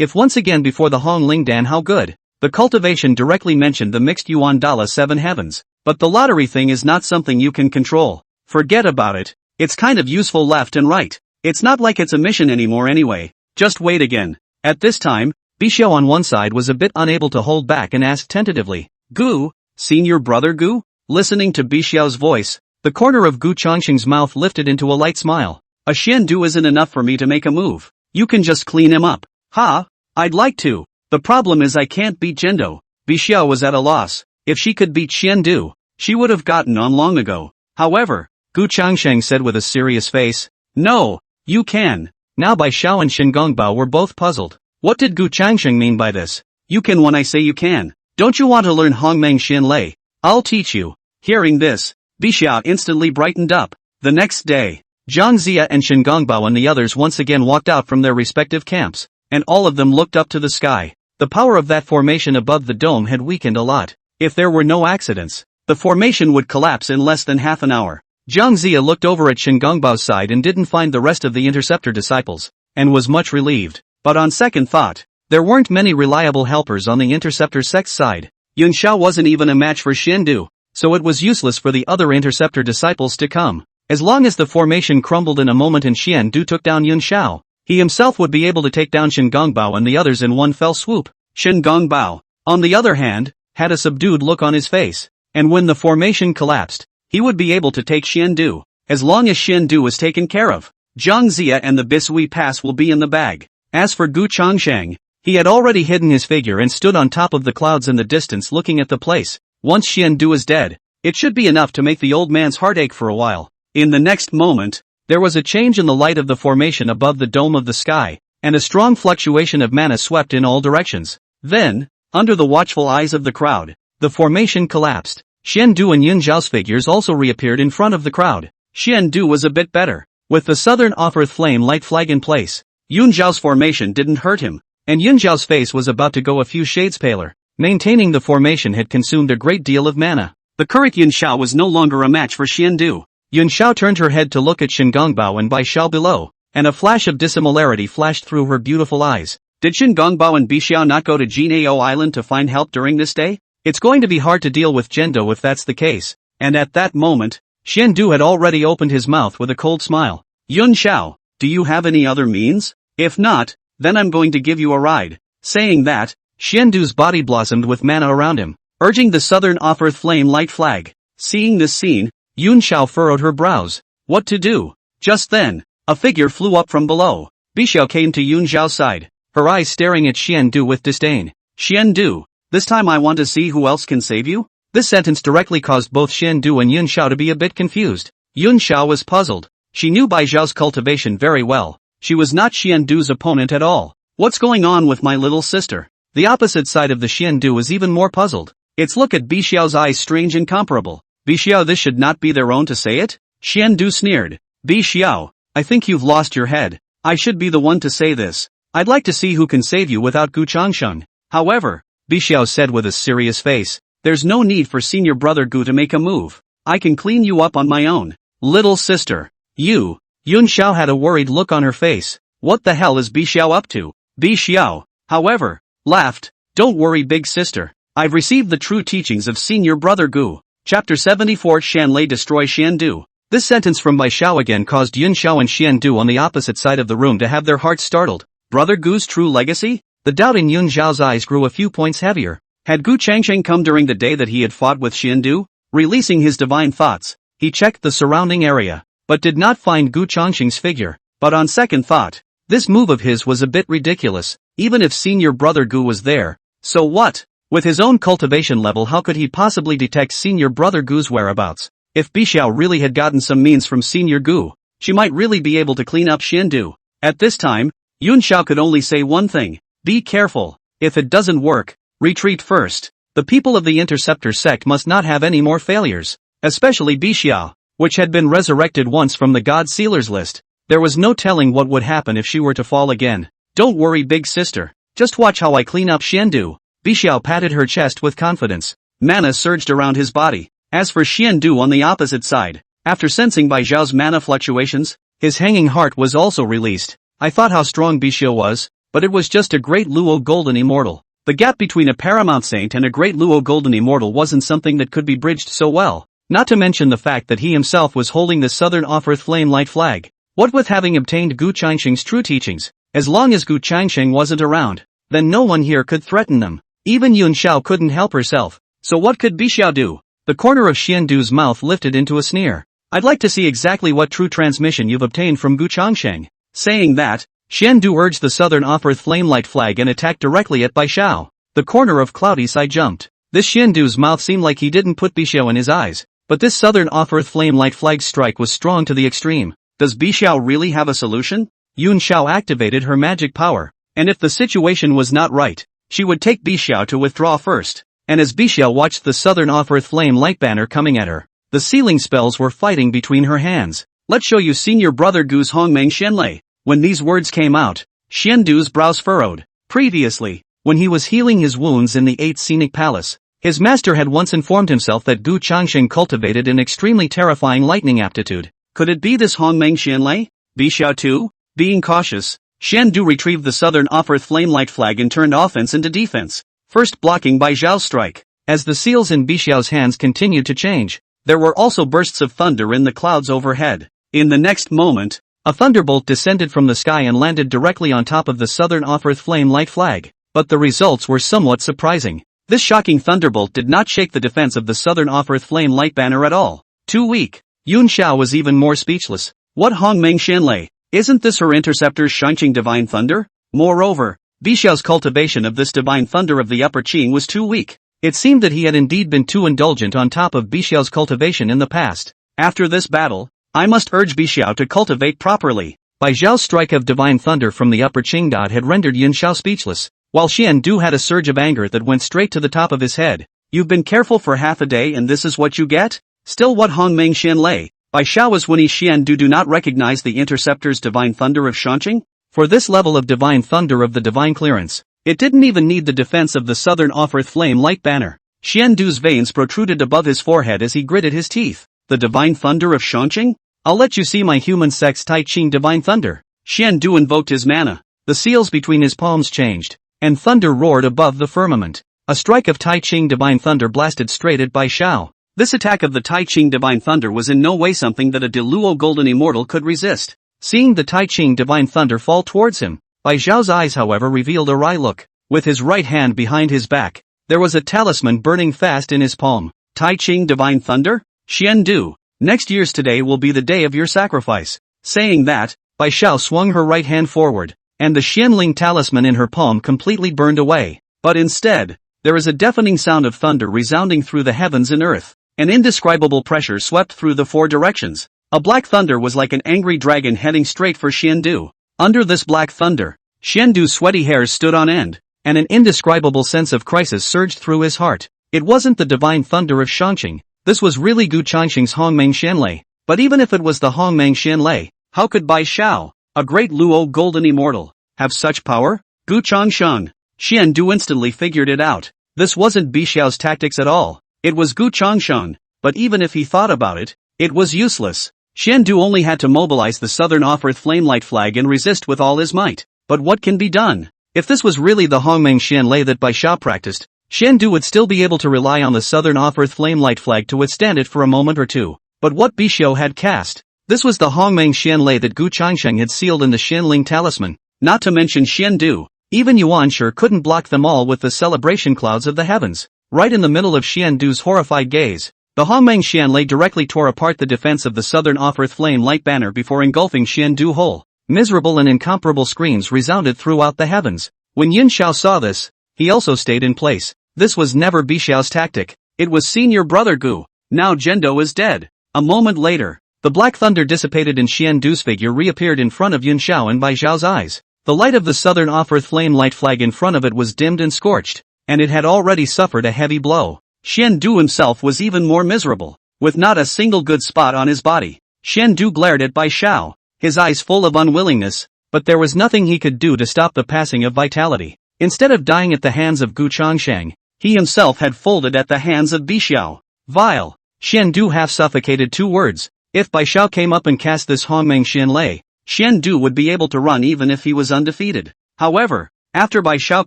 [SPEAKER 1] If once again before the Hong Ling Dan, how good. The cultivation directly mentioned the mixed yuan Dala 7 heavens. But the lottery thing is not something you can control. Forget about it. It's kind of useful left and right. It's not like it's a mission anymore anyway. Just wait again. At this time, Bixiao on one side was a bit unable to hold back and asked tentatively, Gu, senior brother Gu? Listening to Bixiao's voice, the corner of Gu Chongqing's mouth lifted into a light smile. A Xiandu isn't enough for me to make a move. You can just clean him up. Ha! I'd like to. The problem is I can't beat Zhendo. Bixiao was at a loss. If she could beat Xiandu, she would have gotten on long ago. However, Gu Changsheng said with a serious face, no, you can. Now Bai Xiao and Shen Gongbao were both puzzled. What did Gu Changsheng mean by this? You can when I say you can. Don't you want to learn Hongmeng Xian Lei? I'll teach you. Hearing this, Bixiao instantly brightened up. The next day, Zhang Zia and Shen Gongbao and the others once again walked out from their respective camps, and all of them looked up to the sky. The power of that formation above the dome had weakened a lot. If there were no accidents, the formation would collapse in less than half an hour. Zhang Zia looked over at Shen Gongbao's side and didn't find the rest of the interceptor disciples, and was much relieved. But on second thought, there weren't many reliable helpers on the interceptor sect's side. Yun Xiao wasn't even a match for Xiandu, so it was useless for the other interceptor disciples to come. As long as the formation crumbled in a moment and Xiandu took down Yun Xiao, he himself would be able to take down Shen Gongbao and the others in one fell swoop. Shen Gongbao, on the other hand, had a subdued look on his face, and when the formation collapsed, he would be able to take Xiandu, as long as Xiandu was taken care of. Zhang Zia and the Bisui Pass will be in the bag. As for Gu Changsheng, he had already hidden his figure and stood on top of the clouds in the distance looking at the place. Once Xiandu is dead, it should be enough to make the old man's heart ache for a while. In the next moment, there was a change in the light of the formation above the dome of the sky, and a strong fluctuation of mana swept in all directions. Then, under the watchful eyes of the crowd, the formation collapsed. Xiandu and Yun Zhao's figures also reappeared in front of the crowd. Xiandu was a bit better. With the southern offer flame light flag in place, Yun Zhao's formation didn't hurt him, and Yun Zhao's face was about to go a few shades paler. Maintaining the formation had consumed a great deal of mana. The current Yun Xiao was no longer a match for Xiandu. Yun Xiao turned her head to look at Shen Gongbao and Bai Xiao below, and a flash of dissimilarity flashed through her beautiful eyes. Did Shen Gongbao and Bixiao not go to Juejiao Island to find help during this day? It's going to be hard to deal with Zhendo if that's the case. And at that moment, Xiandu had already opened his mouth with a cold smile. Yun Xiao, do you have any other means? If not, then I'm going to give you a ride. Saying that, Xiandu's body blossomed with mana around him, urging the southern off-earth flame light flag. Seeing this scene, Yuanxiao furrowed her brows. What to do? Just then, a figure flew up from below. Bixiao came to Yuanxiao's side, her eyes staring at Xiandu with disdain. Xiandu, this time I want to see who else can save you? This sentence directly caused both Xiandu and Yuanxiao to be a bit confused. Yuanxiao was puzzled. She knew Bai Zhao's cultivation very well. She was not Xiandu's opponent at all. What's going on with my little sister? The opposite side of the Xiandu was even more puzzled. Its look at Bixiao's eyes strange and comparable. Bixiao, this should not be their own to say it? Xiandu sneered. Bixiao, I think you've lost your head. I should be the one to say this. I'd like to see who can save you without Gu Changsheng. However, Bixiao said with a serious face, there's no need for senior brother Gu to make a move. I can clean you up on my own. Little sister. Yuanxiao had a worried look on her face. What the hell is Bixiao up to? Bixiao, however, laughed. Don't worry big sister. I've received the true teachings of senior brother Gu. Chapter 74 Shanlei destroy Xiandu. This sentence from Bai Zhao again caused Yuanxiao and Xiandu on the opposite side of the room to have their hearts startled. Brother Gu's true legacy? The doubt in Yuanxiao's eyes grew a few points heavier. Had Gu Changsheng come during the day that he had fought with Xiandu? Releasing his divine thoughts, he checked the surrounding area, but did not find Gu Changsheng's figure. But on second thought, this move of his was a bit ridiculous, even if senior brother Gu was there. So what? With his own cultivation level, how could he possibly detect senior brother Gu's whereabouts? If Bixiao really had gotten some means from senior Gu, she might really be able to clean up Xiandu. At this time, Yuanxiao could only say one thing. Be careful. If it doesn't work, retreat first. The people of the Interceptor sect must not have any more failures. Especially Bixiao, which had been resurrected once from the God Sealers list. There was no telling what would happen if she were to fall again. Don't worry big sister. Just watch how I clean up Xiandu. Bixiao patted her chest with confidence. Mana surged around his body. As for Xiandu on the opposite side, after sensing Bai Zhao's mana fluctuations, his hanging heart was also released. I thought how strong Bixiao was, but it was just a great Luo Golden Immortal. The gap between a Paramount Saint and a great Luo Golden Immortal wasn't something that could be bridged so well, not to mention the fact that he himself was holding the Southern Off-Earth Flame Light flag. What with having obtained Gu Changsheng's true teachings, as long as Gu Changsheng wasn't around, then no one here could threaten them. Even Yuanxiao couldn't help herself. So what could Bixiao do? The corner of Xiandu's mouth lifted into a sneer. I'd like to see exactly what true transmission you've obtained from Gu Changsheng. Saying that, Xiandu urged the Southern Off-Earth Flame Light flag and attacked directly at Bai Zhao. The corner of Cloudy's eye jumped. This Xiandu's mouth seemed like he didn't put Bixiao in his eyes, but this Southern Off-Earth Flame Light flag strike was strong to the extreme. Does Bixiao really have a solution? Yuanxiao activated her magic power, and if the situation was not right, she would take Bixiao to withdraw first. And as Bixiao watched the Southern Off-Earth Flame Light banner coming at her, the sealing spells were fighting between her hands. Let's show you senior brother Gu's Hongmeng Shenlei. When these words came out, Xiandu's brows furrowed. Previously, when he was healing his wounds in the 8th Scenic Palace, his master had once informed himself that Gu Changsheng cultivated an extremely terrifying lightning aptitude. Could it be this Hongmeng Shenlei? Bixiao too? Being cautious, Xiandu retrieved the Southern Off-Earth Flame Light flag and turned offense into defense, first blocking Bai Zhao's strike. As the seals in Bixiao's hands continued to change, there were also bursts of thunder in the clouds overhead. In the next moment, a thunderbolt descended from the sky and landed directly on top of the Southern Off-Earth Flame Light flag. But the results were somewhat surprising. This shocking thunderbolt did not shake the defense of the Southern Off-Earth Flame Light banner at all. Too weak. Yuanxiao was even more speechless. What Hongmeng Shenlei? Isn't this her interceptor's Shanqing Divine Thunder? Moreover, Bixiao's cultivation of this Divine Thunder of the Upper Qing was too weak. It seemed that he had indeed been too indulgent on top of Bixiao's cultivation in the past. After this battle, I must urge Bixiao to cultivate properly. Bai Zhao's strike of Divine Thunder from the Upper Qing dot had rendered Yuanxiao speechless, while Xiandu had a surge of anger that went straight to the top of his head. You've been careful for half a day and this is what you get? Still what Hongmeng Shenlei? Bai Zhao is when Xiandu do not recognize the Interceptor's Divine Thunder of Shanqing? For this level of Divine Thunder of the Divine Clearance, it didn't even need the defense of the Southern Off-Earth Flame Light banner. Xiandu's veins protruded above his forehead as he gritted his teeth. The Divine Thunder of Shanqing? I'll let you see my human sect's Tai Qing Divine Thunder. Xiandu invoked his mana. The seals between his palms changed, and thunder roared above the firmament. A strike of Tai Qing Divine Thunder blasted straight at Bai Zhao. This attack of the Tai Qing Divine Thunder was in no way something that a Deluo Golden Immortal could resist. Seeing the Tai Qing Divine Thunder fall towards him, Bai Xiao's eyes however revealed a wry look. With his right hand behind his back, there was a talisman burning fast in his palm. Tai Ching Divine Thunder? Xian Du, next year's today will be the day of your sacrifice. Saying that, Bai Xiao swung her right hand forward, and the Xianling talisman in her palm completely burned away. But instead, there is a deafening sound of thunder resounding through the heavens and earth. An indescribable pressure swept through the four directions. A black thunder was like an angry dragon heading straight for Xian Du. Under this black thunder, Xian Du's sweaty hairs stood on end, and an indescribable sense of crisis surged through his heart. It wasn't the divine thunder of Shangqing. This was really Gu Changsheng's Hongmeng Xianlei. But even if it was the Hongmeng Xianlei, how could Bai Xiao, a great Luo golden immortal, have such power? Gu Changsheng. Xian Du instantly figured it out. This wasn't Bai Xiao's tactics at all. It was Gu Changsheng. But even if he thought about it, it was useless. Xian Du only had to mobilize the Southern Off-Earth Flamelight flag and resist with all his might. But what can be done? If this was really the Hongmeng Xianlei that Bai Xiao practiced, Xian Du would still be able to rely on the Southern Off-Earth Flamelight flag to withstand it for a moment or two. But what Bai Xiao had cast, this was the Hongmeng Xianlei that Gu Changsheng had sealed in the Xianling talisman. Not to mention Xian Du, even Yuan sure couldn't block them all with the celebration clouds of the heavens. Right in the middle of Xian Du's horrified gaze, the Hongmeng Xianlei directly tore apart the defense of the Southern Off-Earth Flame Light banner before engulfing Xian Du whole. Miserable and incomparable screams resounded throughout the heavens. When Yin Xiao saw this, he also stayed in place. This was never Bai Xiao's tactic. It was senior brother Gu. Now Zhendo is dead. A moment later, the black thunder dissipated and Xian Du's figure reappeared in front of Yin Xiao and Bai Xiao's eyes. The light of the Southern Off-Earth Flame Light flag in front of it was dimmed and scorched, and it had already suffered a heavy blow. Xian Du himself was even more miserable, with not a single good spot on his body. Xian Du glared at Bai Xiao, his eyes full of unwillingness, but there was nothing he could do to stop the passing of vitality. Instead of dying at the hands of Gu Changsheng, he himself had folded at the hands of Bai Xiao. Vile. Xian Du half suffocated 2 words. If Bai Xiao came up and cast this Hongmeng Xianlei, Xian Du would be able to run even if he was undefeated. However, after Bai Xiao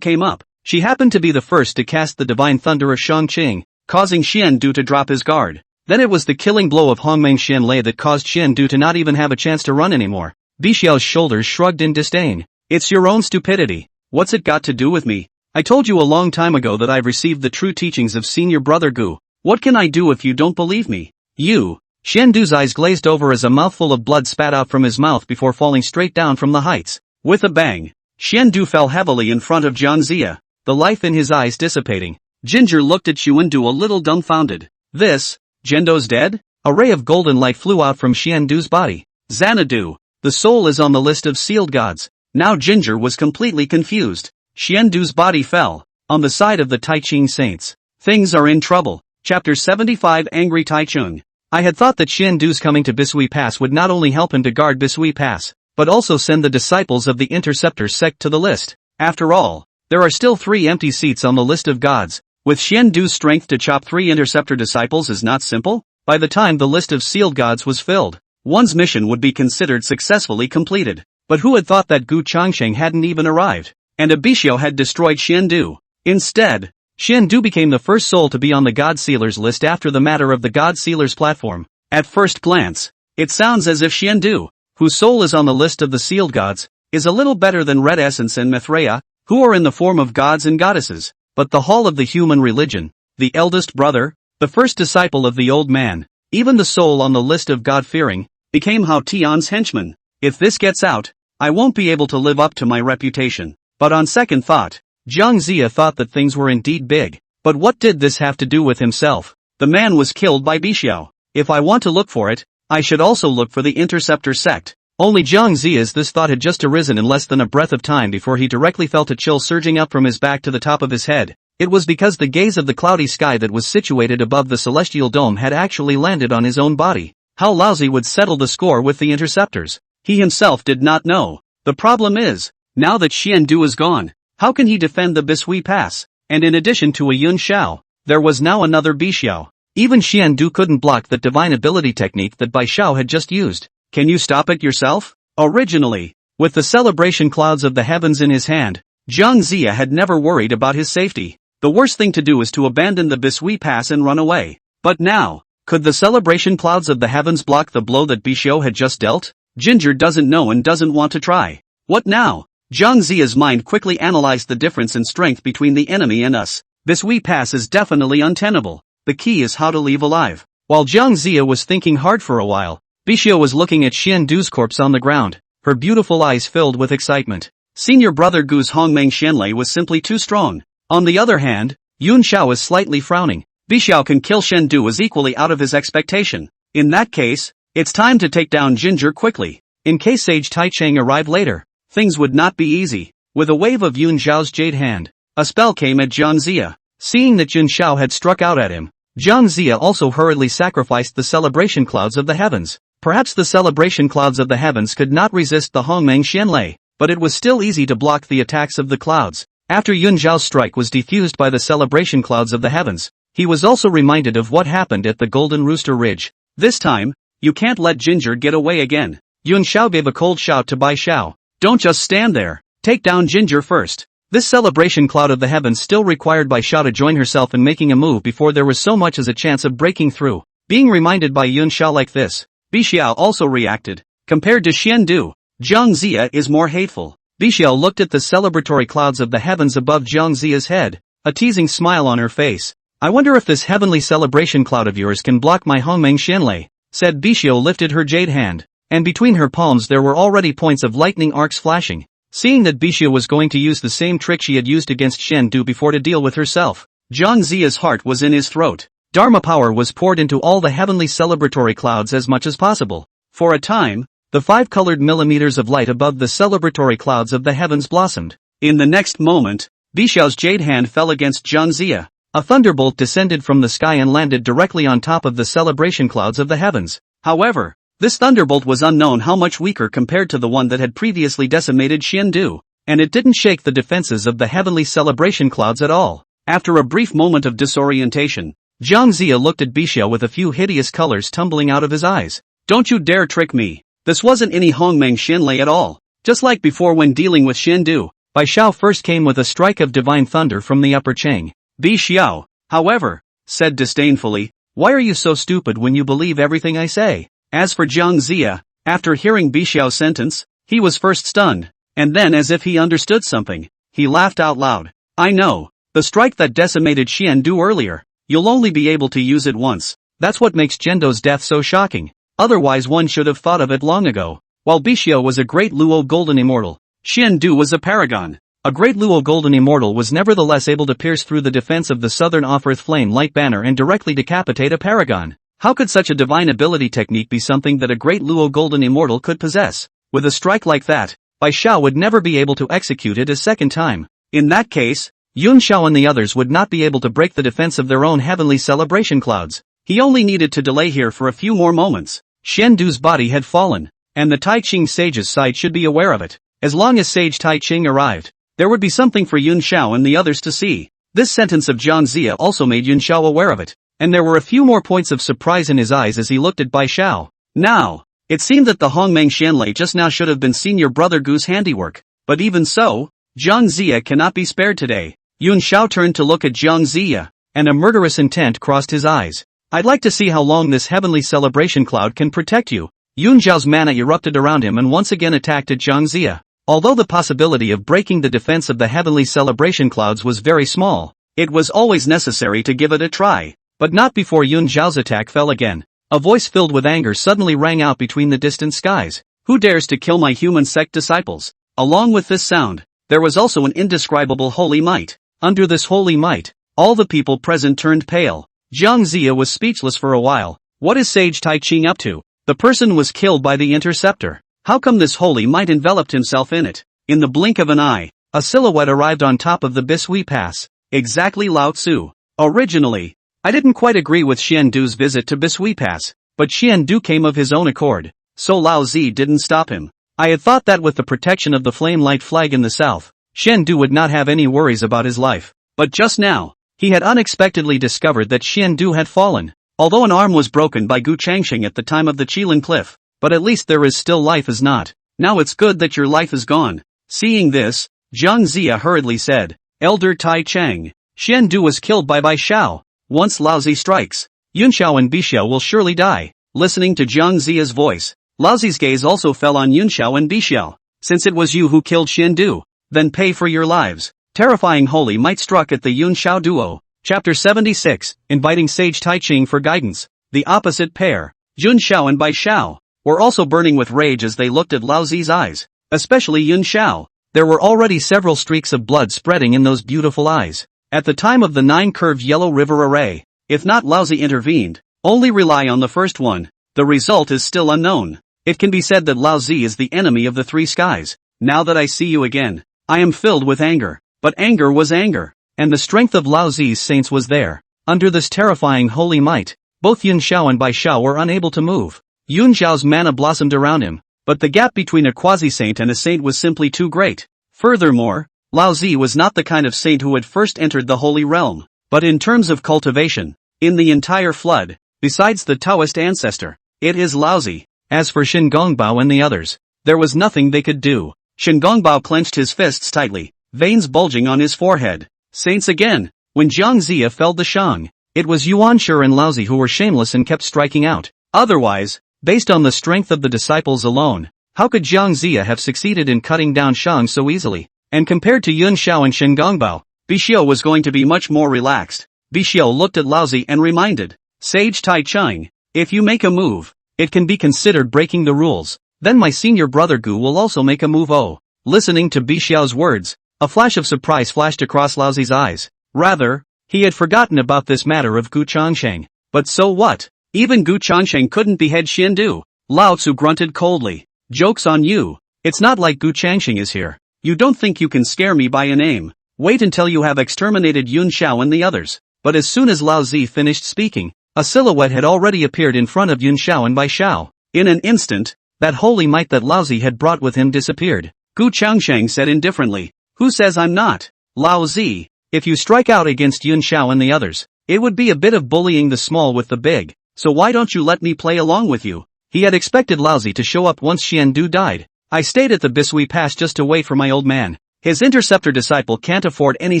[SPEAKER 1] came up, she happened to be the first to cast the divine thunder of Shangqing, causing Xian Du to drop his guard. Then it was the killing blow of Hongmeng Xianlei that caused Xian Du to not even have a chance to run anymore. Bai Xiao's shoulders shrugged in disdain. It's your own stupidity. What's it got to do with me? I told you a long time ago that I've received the true teachings of senior brother Gu. What can I do if you don't believe me? You. Xian Du's eyes glazed over as a mouthful of blood spat out from his mouth before falling straight down from the heights. With a bang, Xian Du fell heavily in front of Jiang Zia, the life in his eyes dissipating. Ginger looked at Xuan Du a little dumbfounded. This, Zhendo's dead? A ray of golden light flew out from Xian Du's body. Xanadu, the soul is on the list of sealed gods. Now Ginger was completely confused. Xian Du's body fell, on the side of the Tai Ching saints. Things are in trouble. Chapter 75 Angry Tai Chung. I had thought that Xian Du's coming to Bisui Pass would not only help him to guard Bisui Pass, but also send the disciples of the Interceptor sect to the list. After all, there are still 3 empty seats on the list of gods. With Xian Du's strength to chop 3 Interceptor disciples is not simple. By the time the list of sealed gods was filled, one's mission would be considered successfully completed. But who had thought that Gu Changsheng hadn't even arrived, and a Bai Xiao had destroyed Xian Du? Instead, Xian Du became the first soul to be on the God Sealers list after the matter of the God Sealers platform. At first glance, it sounds as if Xian Du, whose soul is on the list of the sealed gods, is a little better than Red Essence and Mithraea, who are in the form of gods and goddesses. But the hall of the human religion, the eldest brother, the first disciple of the old man, even the soul on the list of God-fearing, became Hao Tian's henchman. If this gets out, I won't be able to live up to my reputation. But on second thought, Jiang Zia thought that things were indeed big. But what did this have to do with himself? The man was killed by Bai Xiao. If I want to look for it, I should also look for the Interceptor sect. Only Jiang Zia's this thought had just arisen in less than a breath of time before he directly felt a chill surging up from his back to the top of his head. It was because the gaze of the cloudy sky that was situated above the celestial dome had actually landed on his own body. How lousy would settle the score with the Interceptors? He himself did not know. The problem is, now that Xian Du is gone, how can he defend the Bisui Pass? And in addition to a Yun Xiao, there was now another Bai Xiao. Even Xian Du couldn't block that divine ability technique that Bai Xiao had just used. Can you stop it yourself? Originally, with the celebration clouds of the heavens in his hand, Jiang Zia had never worried about his safety. The worst thing to do is to abandon the Bisui Pass and run away. But now, could the celebration clouds of the heavens block the blow that Bai Xiao had just dealt? Ginger doesn't know and doesn't want to try. What now? Jiang Ziya's mind quickly analyzed the difference in strength between the enemy and us. This Wii pass is definitely untenable. The key is how to leave alive. While Jiang Ziya was thinking hard for a while, Bixiu was looking at Xian Du's corpse on the ground, her beautiful eyes filled with excitement. Senior brother Gu's Hongmeng Xianlei was simply too strong. On the other hand, Yun Xiao is slightly frowning. Bixiu can kill Xian Du was equally out of his expectation. In that case, it's time to take down Ginger quickly. In case Sage Taicheng arrived later, things would not be easy. With a wave of Yun Xiao's jade hand, a spell came at Jiang Ziya. Seeing that Yun Xiao had struck out at him, Jiang Ziya also hurriedly sacrificed the celebration clouds of the heavens. Perhaps the celebration clouds of the heavens could not resist the Hongmeng Xianlei, but it was still easy to block the attacks of the clouds. After Yun Xiao's strike was defused by the celebration clouds of the heavens, he was also reminded of what happened at the Golden Rooster Ridge. This time, you can't let Ginger get away again. Yun Xiao gave a cold shout to Bai Xiao. Don't just stand there. Take down Ginger first. This celebration cloud of the heavens still required Bai Xiao to join herself in making a move before there was so much as a chance of breaking through. Being reminded by Yun Xiao like this, Bixiu also reacted. Compared to Xian Du, Jiang Ziya is more hateful. Bixiu looked at the celebratory clouds of the heavens above Jiang Ziya's head, a teasing smile on her face. I wonder if this heavenly celebration cloud of yours can block my Hongmeng Xianlei, said Bixiu lifted her jade hand, and between her palms there were already points of lightning arcs flashing. Seeing that Bixiu was going to use the same trick she had used against Xian Du before to deal with herself, Jiang Ziya's heart was in his throat. Dharma power was poured into all the heavenly celebratory clouds as much as possible. For a time, the 5 colored millimeters of light above the celebratory clouds of the heavens blossomed. In the next moment, Bixiu's jade hand fell against Jiang Ziya. A thunderbolt descended from the sky and landed directly on top of the celebration clouds of the heavens. However, this thunderbolt was unknown how much weaker compared to the one that had previously decimated Xian Du, and it didn't shake the defenses of the heavenly celebration clouds at all. After a brief moment of disorientation, Jiang Ziya looked at Bixiu with a few hideous colors tumbling out of his eyes. Don't you dare trick me. This wasn't any Hongmeng Xianlei at all. Just like before when dealing with Xian Du, Bai Xiao first came with a strike of divine thunder from the upper Chang. Bixiu, however, said disdainfully, why are you so stupid when you believe everything I say? As for Jiang Ziya, after hearing Bixiu's sentence, he was first stunned, and then as if he understood something, he laughed out loud. I know, the strike that decimated Xian Du earlier, you'll only be able to use it once. That's what makes Gendo's death so shocking. Otherwise one should have thought of it long ago. While Bixiu was a great Luo Golden Immortal, Xian Du was a paragon. A great Luo Golden Immortal was nevertheless able to pierce through the defense of the Southern Off-Earth Flame Light Banner and directly decapitate a paragon. How could such a divine ability technique be something that a great Luo Golden Immortal could possess? With a strike like that, Bai Xiao would never be able to execute it a second time. In that case, Yun Xiao and the others would not be able to break the defense of their own heavenly celebration clouds. He only needed to delay here for a few more moments. Xian Du's body had fallen, and the Tai Ching sage's side should be aware of it. As long as Sage Tai Ching arrived, there would be something for Yun Xiao and the others to see. This sentence of Jiang Ziya also made Yun Xiao aware of it, and there were a few more points of surprise in his eyes as he looked at Bai Xiao. Now, it seemed that the Hongmeng Xianlei just now should have been senior brother Gu's handiwork, but even so, Jiang Ziya cannot be spared today. Yun Xiao turned to look at Jiang Ziya, and a murderous intent crossed his eyes. I'd like to see how long this heavenly celebration cloud can protect you. Yun Xiao's mana erupted around him and once again attacked at Jiang Ziya. Although the possibility of breaking the defense of the heavenly celebration clouds was very small, it was always necessary to give it a try. But not before Yun Xiao's attack fell again. A voice filled with anger suddenly rang out between the distant skies. Who dares to kill my human sect disciples? Along with this sound, there was also an indescribable holy might. Under this holy might, all the people present turned pale. Jiang Ziya was speechless for a while. What is Sage Tai Ching up to? The person was killed by the interceptor. How come this holy might enveloped himself in it? In the blink of an eye, a silhouette arrived on top of the Bishui Pass. Exactly Lao Tzu. Originally, I didn't quite agree with Xian Du's visit to Bishui Pass, but Xian Du came of his own accord, so Lao Zi didn't stop him. I had thought that with the protection of the flame light flag in the south, Xian Du would not have any worries about his life. But just now, he had unexpectedly discovered that Xian Du had fallen. Although an arm was broken by Gu Changxing at the time of the Qilin Cliff, but at least there is still life is not. Now it's good that your life is gone. Seeing this, Jiang Ziya hurriedly said, Elder Tai Chang, Xian Du was killed by Bai Xiao. Once Lao Zi strikes, Yun Xiao and Bixiu will surely die. Listening to Jiang Ziya's voice, Lao Zi's gaze also fell on Yun Xiao and Bixiu. Since it was you who killed Xiandu, then pay for your lives. Terrifying holy might struck at the Yun Xiao duo. Chapter 76, Inviting Sage Taiching for Guidance. The opposite pair, Jun Xiao and Bai Xiao, were also burning with rage as they looked at Lao Zi's eyes. Especially Yun Xiao. There were already several streaks of blood spreading in those beautiful eyes. At the time of the 9-curved yellow river array, if not Lao Zi intervened, only rely on the first one, the result is still unknown. It can be said that Lao Zi is the enemy of the three skies. Now that I see you again, I am filled with anger. But anger was anger, and the strength of Lao Zi's saints was there. Under this terrifying holy might, both Yun Xiao and Bai Xiao were unable to move. Yun Xiao's mana blossomed around him, but the gap between a quasi-saint and a saint was simply too great. Furthermore, Lao Zi was not the kind of saint who had first entered the holy realm, but in terms of cultivation, in the entire flood, besides the Taoist ancestor, it is Lao Zi. As for Shin Gongbao and the others, there was nothing they could do. Shin Gongbao clenched his fists tightly, veins bulging on his forehead. Saints again. When Jiang Ziya felled the Shang, it was Yuan Shi and Lao Zi who were shameless and kept striking out. Otherwise, based on the strength of the disciples alone, how could Jiang Ziya have succeeded in cutting down Shang so easily? And compared to Yun Xiao and Shin Gongbao, Bixiu was going to be much more relaxed. Bixiu looked at Lao Zi and reminded, Sage Tai Cheng, if you make a move, it can be considered breaking the rules. Then my senior brother Gu will also make a move. Oh. Listening to Bixiu's words, a flash of surprise flashed across Lao Zi's eyes. Rather, he had forgotten about this matter of Gu Changsheng. But so what? Even Gu Changsheng couldn't behead Xiandu. Lao Tzu grunted coldly. Joke's on you. It's not like Gu Changsheng is here. You don't think you can scare me by a name. Wait until you have exterminated Yun Xiao and the others. But as soon as Lao Zi finished speaking, a silhouette had already appeared in front of Yun Xiao and Bai Xiao. In an instant, that holy might that Lao Zi had brought with him disappeared. Gu Changsheng said indifferently, Who says I'm not? Lao Zi, if you strike out against Yun Xiao and the others, it would be a bit of bullying the small with the big, so why don't you let me play along with you? He had expected Lao Zi to show up once Xiandu died. I stayed at the Bisui Pass just to wait for my old man. His interceptor disciple can't afford any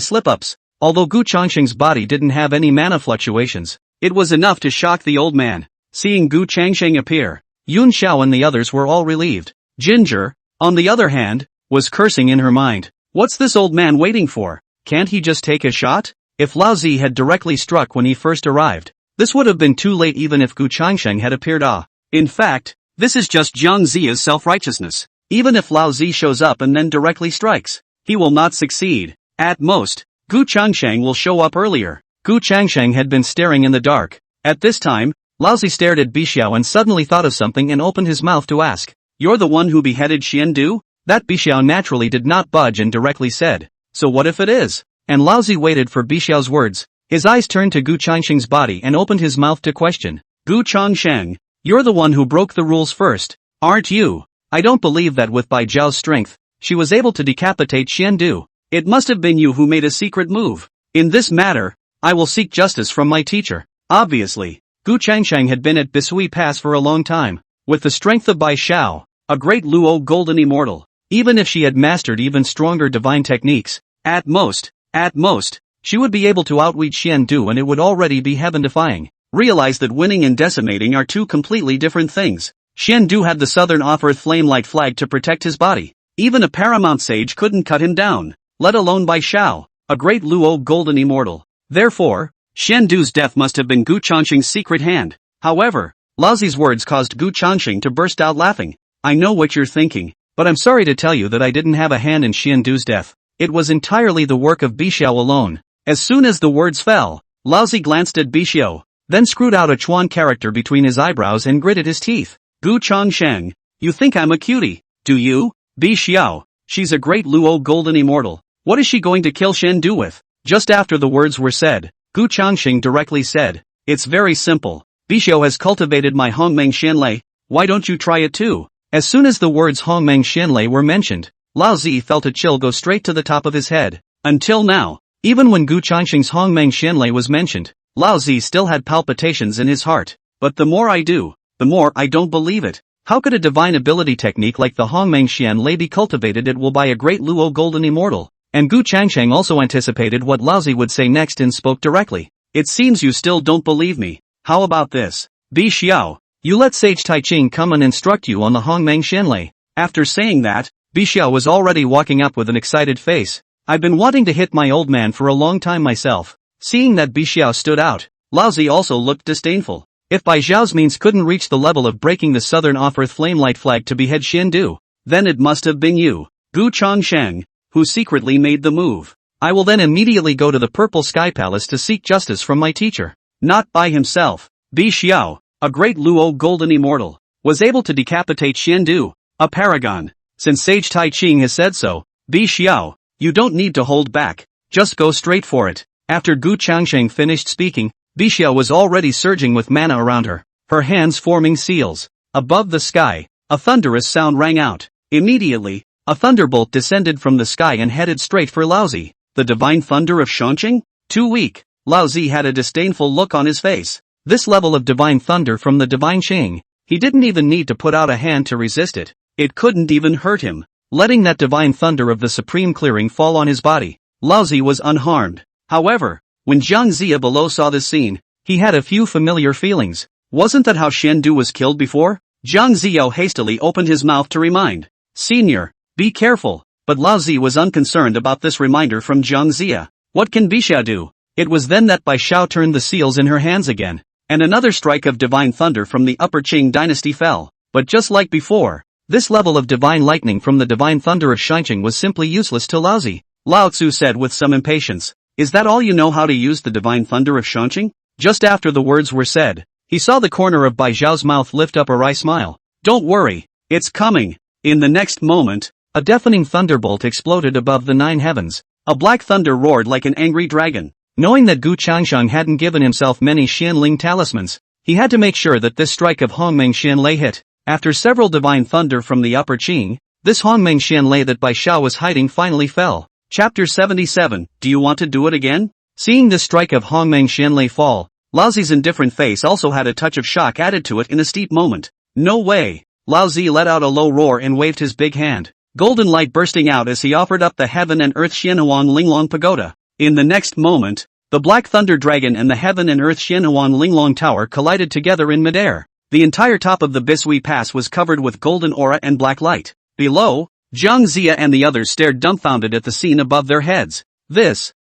[SPEAKER 1] slip-ups. Although Gu Changsheng's body didn't have any mana fluctuations, it was enough to shock the old man. Seeing Gu Changsheng appear, Yun Xiao and the others were all relieved. Ginger, on the other hand, was cursing in her mind. What's this old man waiting for? Can't he just take a shot? If Lao Zi had directly struck when he first arrived, this would have been too late even if Gu Changsheng had appeared. In fact, this is just Jiang Ziya's self-righteousness. Even if Lao Zi shows up and then directly strikes, he will not succeed. At most, Gu Changsheng will show up earlier. Gu Changsheng had been staring in the dark. At this time, Lao Zi stared at Bixiu and suddenly thought of something and opened his mouth to ask, You're the one who beheaded Xiandu? That Bixiu naturally did not budge and directly said, So what if it is? And Lao Zi waited for Bixiu's words. His eyes turned to Gu Changsheng's body and opened his mouth to question. Gu Changsheng, you're the one who broke the rules first, aren't you? I don't believe that with Bai Zhao's strength, she was able to decapitate Xiandu. It must have been you who made a secret move. In this matter, I will seek justice from my teacher. Obviously, Gu Changsheng had been at Bisui Pass for a long time. With the strength of Bai Xiao, a great Luo golden immortal, even if she had mastered even stronger divine techniques, at most, she would be able to outwit Xiandu and it would already be heaven-defying. Realize that winning and decimating are two completely different things. Xiandu had the southern off-earth flame-light flag to protect his body. Even a paramount sage couldn't cut him down, let alone Bai Xiao, a great Luo golden immortal. Therefore, Xiandu's death must have been Gu Changsheng's secret hand. However, Lao Zi's words caused Gu Changsheng to burst out laughing. I know what you're thinking, but I'm sorry to tell you that I didn't have a hand in Xiandu's death. It was entirely the work of Bixiu alone. As soon as the words fell, Lao Zi glanced at Bixiu, then screwed out a Chuan character between his eyebrows and gritted his teeth. Gu Changsheng, you think I'm a cutie, do you? Bixiu, she's a great Luo golden immortal. What is she going to kill Xiandu with? Just after the words were said, Gu Changsheng directly said, It's very simple. Bixiu has cultivated my Hongmeng Xianlei. Why don't you try it too? As soon as the words Hongmeng Xianlei were mentioned, Lao Zi felt a chill go straight to the top of his head. Until now, even when Gu Changsheng's Hongmeng Xianlei was mentioned, Lao Zi still had palpitations in his heart. But the more I do, the more I don't believe it. How could a divine ability technique like the Hongmeng Xianlei be cultivated? It will by a great Luo golden immortal. And Gu Changsheng also anticipated what Lao Zi would say next and spoke directly. It seems you still don't believe me. How about this? Bixiu, you let Sage Taiching come and instruct you on the Hongmeng Xianlei. After saying that, Bixiao was already walking up with an excited face. I've been wanting to hit my old man for a long time myself. Seeing that Bixiao stood out, Laozi also looked disdainful. If Bai Zhao's means couldn't reach the level of breaking the Southern Off-Earth Flamelight flag to behead Xiandu, then it must have been you, Gu Chongsheng, who secretly made the move. I will then immediately go to the Purple Sky Palace to seek justice from my teacher. Not by himself. Bixiao, a great Luo golden immortal, was able to decapitate Xiandu, a paragon. Since Sage Tai Ching has said so, Bixiao, you don't need to hold back, just go straight for it. After Gu Changsheng finished speaking, Bixiao was already surging with mana around her, her hands forming seals. Above the sky, a thunderous sound rang out. Immediately, a thunderbolt descended from the sky and headed straight for Laozi. The divine thunder of Shangqing? Too weak. Laozi had a disdainful look on his face. This level of divine thunder from the divine Qing, he didn't even need to put out a hand to resist it. It couldn't even hurt him. Letting that divine thunder of the supreme clearing fall on his body, Laozi was unharmed. However, when Zhang Zia below saw this scene, he had a few familiar feelings. Wasn't that how Xiandu was killed before? Zhang Zia hastily opened his mouth to remind. Senior, be careful. But Laozi was unconcerned about this reminder from Zhang Zia. What can Bixiao do? It was then that Bai Xiao turned the seals in her hands again, and another strike of divine thunder from the upper Qing dynasty fell. But just like before, this level of divine lightning from the divine thunder of Shangqing was simply useless to Laozi. Lao Tzu said with some impatience, "Is that all you know how to use the divine thunder of Shangqing?" Just after the words were said, he saw the corner of Bai Zhao's mouth lift up a wry smile. "Don't worry, it's coming." In the next moment, a deafening thunderbolt exploded above the 9 heavens. A black thunder roared like an angry dragon. Knowing that Gu Changsheng hadn't given himself many Xianling talismans, he had to make sure that this strike of Hongmeng Xianlei hit. After several divine thunder from the upper Qing, this Hongmeng Xianlei that Bai Xiao was hiding finally fell. Chapter 77, Do you want to do it again? Seeing this strike of Hongmeng Xianlei fall, Laozi's indifferent face also had a touch of shock added to it in a steep moment. No way! Laozi let out a low roar and waved his big hand. Golden light bursting out as he offered up the heaven and earth Xianhuan Linglong Pagoda. In the next moment, the Black Thunder Dragon and the heaven and earth Xianhuan Linglong Tower collided together in midair. The entire top of the Bishui Pass was covered with golden aura and black light. Below, Zhang Zia and the others stared dumbfounded at the scene above their heads.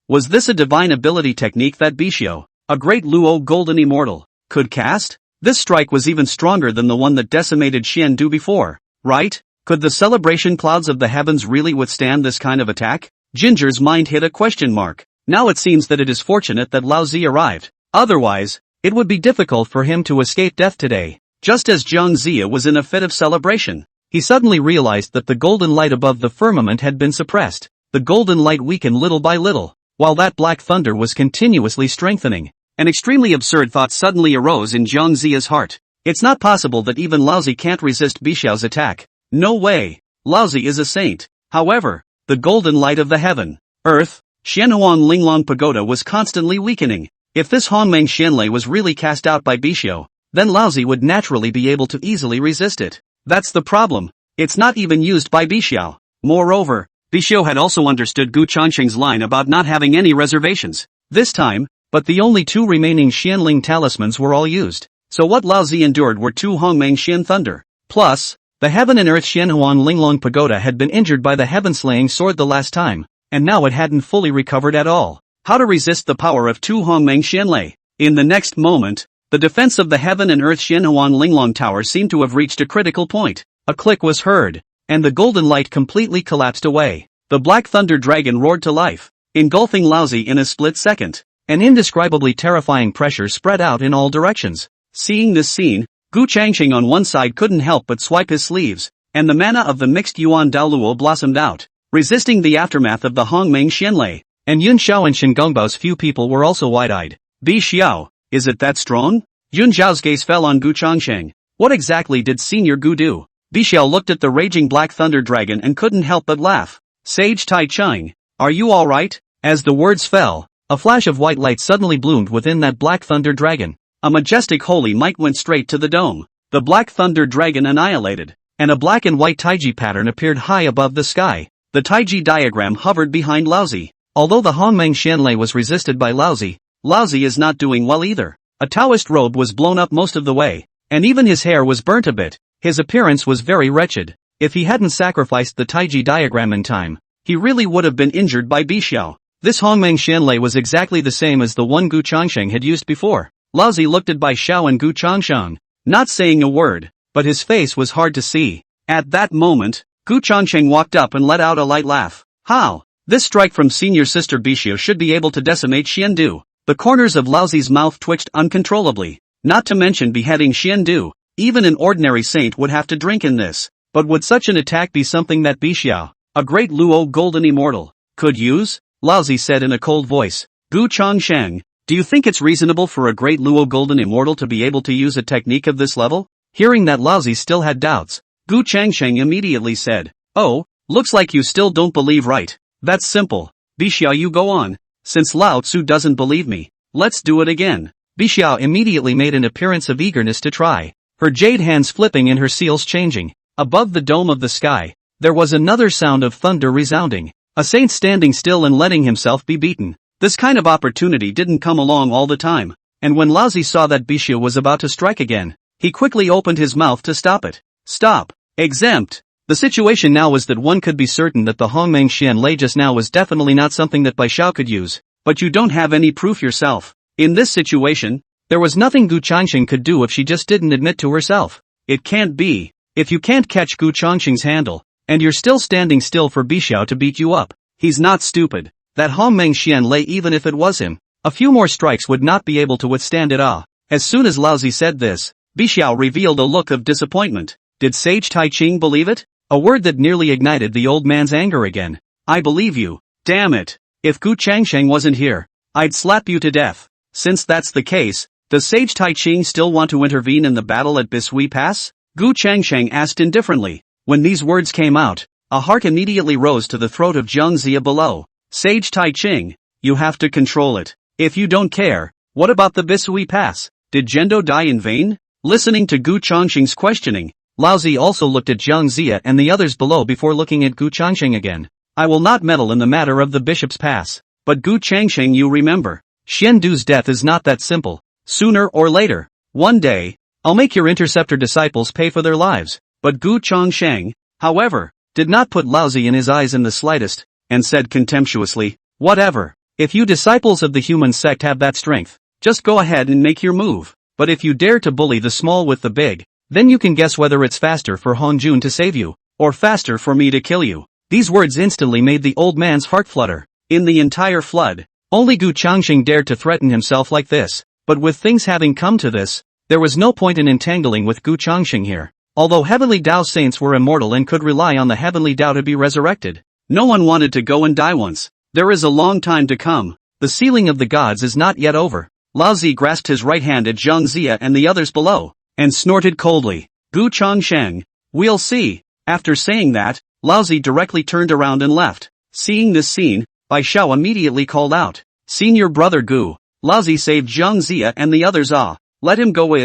[SPEAKER 1] Was this a divine ability technique that Bixiao, a great Luo golden immortal, could cast? This strike was even stronger than the one that decimated Xiandu before, right? Could the celebration clouds of the heavens really withstand this kind of attack? Ginger's mind hit a question mark. Now it seems that it is fortunate that Laozi arrived. Otherwise, it would be difficult for him to escape death today. Just as Zhang Zia was in a fit of celebration, he suddenly realized that the golden light above the firmament had been suppressed. The golden light weakened little by little, while that black thunder was continuously strengthening. An extremely absurd thought suddenly arose in Zhang Zia's heart. It's not possible that even Laozi can't resist Bixiao's attack. No way. Laozi is a saint. However, the golden light of the heaven, earth, Xianhuan Linglong Pagoda was constantly weakening. If this Hongmeng Xianlei was really cast out by Bixiao, then Laozi would naturally be able to easily resist it. That's the problem. It's not even used by Bixiao. Moreover, Bixiao had also understood Gu Changsheng's line about not having any reservations. This time, but the only 2 remaining Xianling talismans were all used. So what Laozi endured were 2 Hongmeng Xian Thunder. Plus, the heaven and earth Xianhuan Linglong Pagoda had been injured by the heaven-slaying sword the last time, and now it hadn't fully recovered at all. How to resist the power of 2 Hongmeng Xianlei? In the next moment, the defense of the heaven and earth Xianhuan Linglong Tower seemed to have reached a critical point. A click was heard, and the golden light completely collapsed away. The Black Thunder Dragon roared to life, engulfing Laozi in a split second. An indescribably terrifying pressure spread out in all directions. Seeing this scene, Gu Changqing on one side couldn't help but swipe his sleeves, and the mana of the mixed Yuan Daoluo blossomed out, resisting the aftermath of the Hongmeng Xianlei. And Yun Xiao and Shen Gongbao's few people were also wide-eyed. Bixiao, is it that strong? Yun Xiao's gaze fell on Gu Changsheng. What exactly did Senior Gu do? Bixiao looked at the raging Black Thunder Dragon and couldn't help but laugh. Sage Tai Cheng, are you alright? As the words fell, a flash of white light suddenly bloomed within that Black Thunder Dragon. A majestic holy might went straight to the dome. The Black Thunder Dragon annihilated, and a black and white taiji pattern appeared high above the sky. The taiji diagram hovered behind Laozi. Although the Hongmeng Xianlei was resisted by Laozi, Laozi is not doing well either. A Taoist robe was blown up most of the way, and even his hair was burnt a bit. His appearance was very wretched. If he hadn't sacrificed the Taiji diagram in time, he really would have been injured by Juejiao. This Hongmeng Xianlei was exactly the same as the one Gu Changsheng had used before. Laozi looked at Bai Xiao and Gu Changsheng, not saying a word, but his face was hard to see. At that moment, Gu Changsheng walked up and let out a light laugh. How? This strike from senior sister Bishio should be able to decimate Xiandu. The corners of Laozi's mouth twitched uncontrollably. Not to mention beheading Xiandu. Even an ordinary saint would have to drink in this. But would such an attack be something that Bishio, a great Luo golden immortal, could use? Laozi said in a cold voice. Gu Changsheng, do you think it's reasonable for a great Luo golden immortal to be able to use a technique of this level? Hearing that Laozi still had doubts, Gu Changsheng immediately said, oh, looks like you still don't believe, right? That's simple. Bishio, you go on. Since Lao Tzu doesn't believe me, let's do it again. Bishio immediately made an appearance of eagerness to try, her jade hands flipping and her seals changing. Above the dome of the sky, there was another sound of thunder resounding. A saint standing still and letting himself be beaten. This kind of opportunity didn't come along all the time, and when Laozi saw that Bishio was about to strike again, he quickly opened his mouth to stop it. Stop. Exempt. The situation now was that one could be certain that the Hongmeng Xianlei just now was definitely not something that Bai Xiao could use, but you don't have any proof yourself. In this situation, there was nothing Gu Changsheng could do if she just didn't admit to herself. It can't be. If you can't catch Gu Changsheng's handle, and you're still standing still for Bishio to beat you up, he's not stupid. That Hongmeng Xianlei, even if it was him, a few more strikes would not be able to withstand it. As soon as Laozi said this, Bishio revealed a look of disappointment. Did Sage Tai Ching believe it? A word that nearly ignited the old man's anger again. I believe you. Damn it. If Gu Changsheng wasn't here, I'd slap you to death. Since that's the case, does Sage Tai Ching still want to intervene in the battle at Bisui Pass? Gu Changsheng asked indifferently. When these words came out, a heart immediately rose to the throat of Zhang Zia below. Sage Tai Ching, you have to control it. If you don't care, what about the Bisui Pass? Did Zhendo die in vain? Listening to Gu Changsheng's questioning, Laozi also looked at Zhang Zia and the others below before looking at Gu Changsheng again. I will not meddle in the matter of the Bishop's Pass. But Gu Changsheng, you remember, Xiandu's death is not that simple. Sooner or later, one day, I'll make your interceptor disciples pay for their lives. But Gu Changsheng, however, did not put Laozi in his eyes in the slightest, and said contemptuously, whatever. If you disciples of the human sect have that strength, just go ahead and make your move. But if you dare to bully the small with the big, then you can guess whether it's faster for Hongjun to save you, or faster for me to kill you. These words instantly made the old man's heart flutter. In the entire flood, only Gu Changsheng dared to threaten himself like this. But with things having come to this, there was no point in entangling with Gu Changsheng here. Although Heavenly Dao saints were immortal and could rely on the Heavenly Dao to be resurrected, no one wanted to go and die once. There is a long time to come. The sealing of the gods is not yet over. Laozi grasped his right hand at Zhang Zia and the others below, and snorted coldly. Gu Changsheng, we'll see. After saying that, Laozi directly turned around and left. Seeing this scene, Bai Xiao immediately called out, Senior brother Gu. Laozi saved Zhang Zia and the others. Let him go.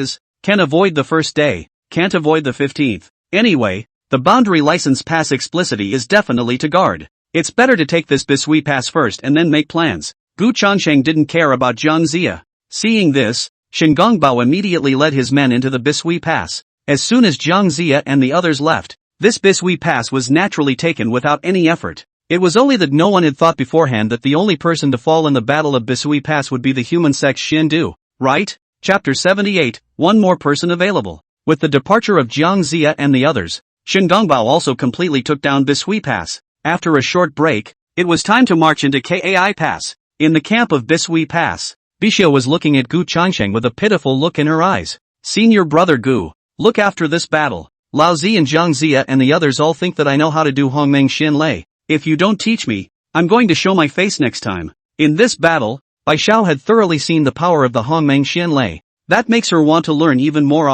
[SPEAKER 1] Can avoid the first day, can't avoid the 15th. Anyway, the boundary license pass explicitity is definitely to guard. It's better to take this Bisui pass first and then make plans. Gu Changsheng didn't care about Zhang Zia. Seeing this, Shengongbao immediately led his men into the Bisui Pass. As soon as Zhang Zia and the others left, this Bisui Pass was naturally taken without any effort. It was only that no one had thought beforehand that the only person to fall in the battle of Bisui Pass would be the human sect Xiandu, right? Chapter 78, one more person available. With the departure of Zhang Zia and the others, Shengongbao also completely took down Bisui Pass. After a short break, it was time to march into Kai Pass. In the camp of Bisui Pass, Bishio was looking at Gu Changsheng with a pitiful look in her eyes. Senior brother Gu, look after this battle. Laozi and Zhang Zia and the others all think that I know how to do Hongmeng Xianlei. If you don't teach me, I'm going to show my face next time. In this battle, Bai Xiao had thoroughly seen the power of the Hongmeng Xianlei. That makes her want to learn even more.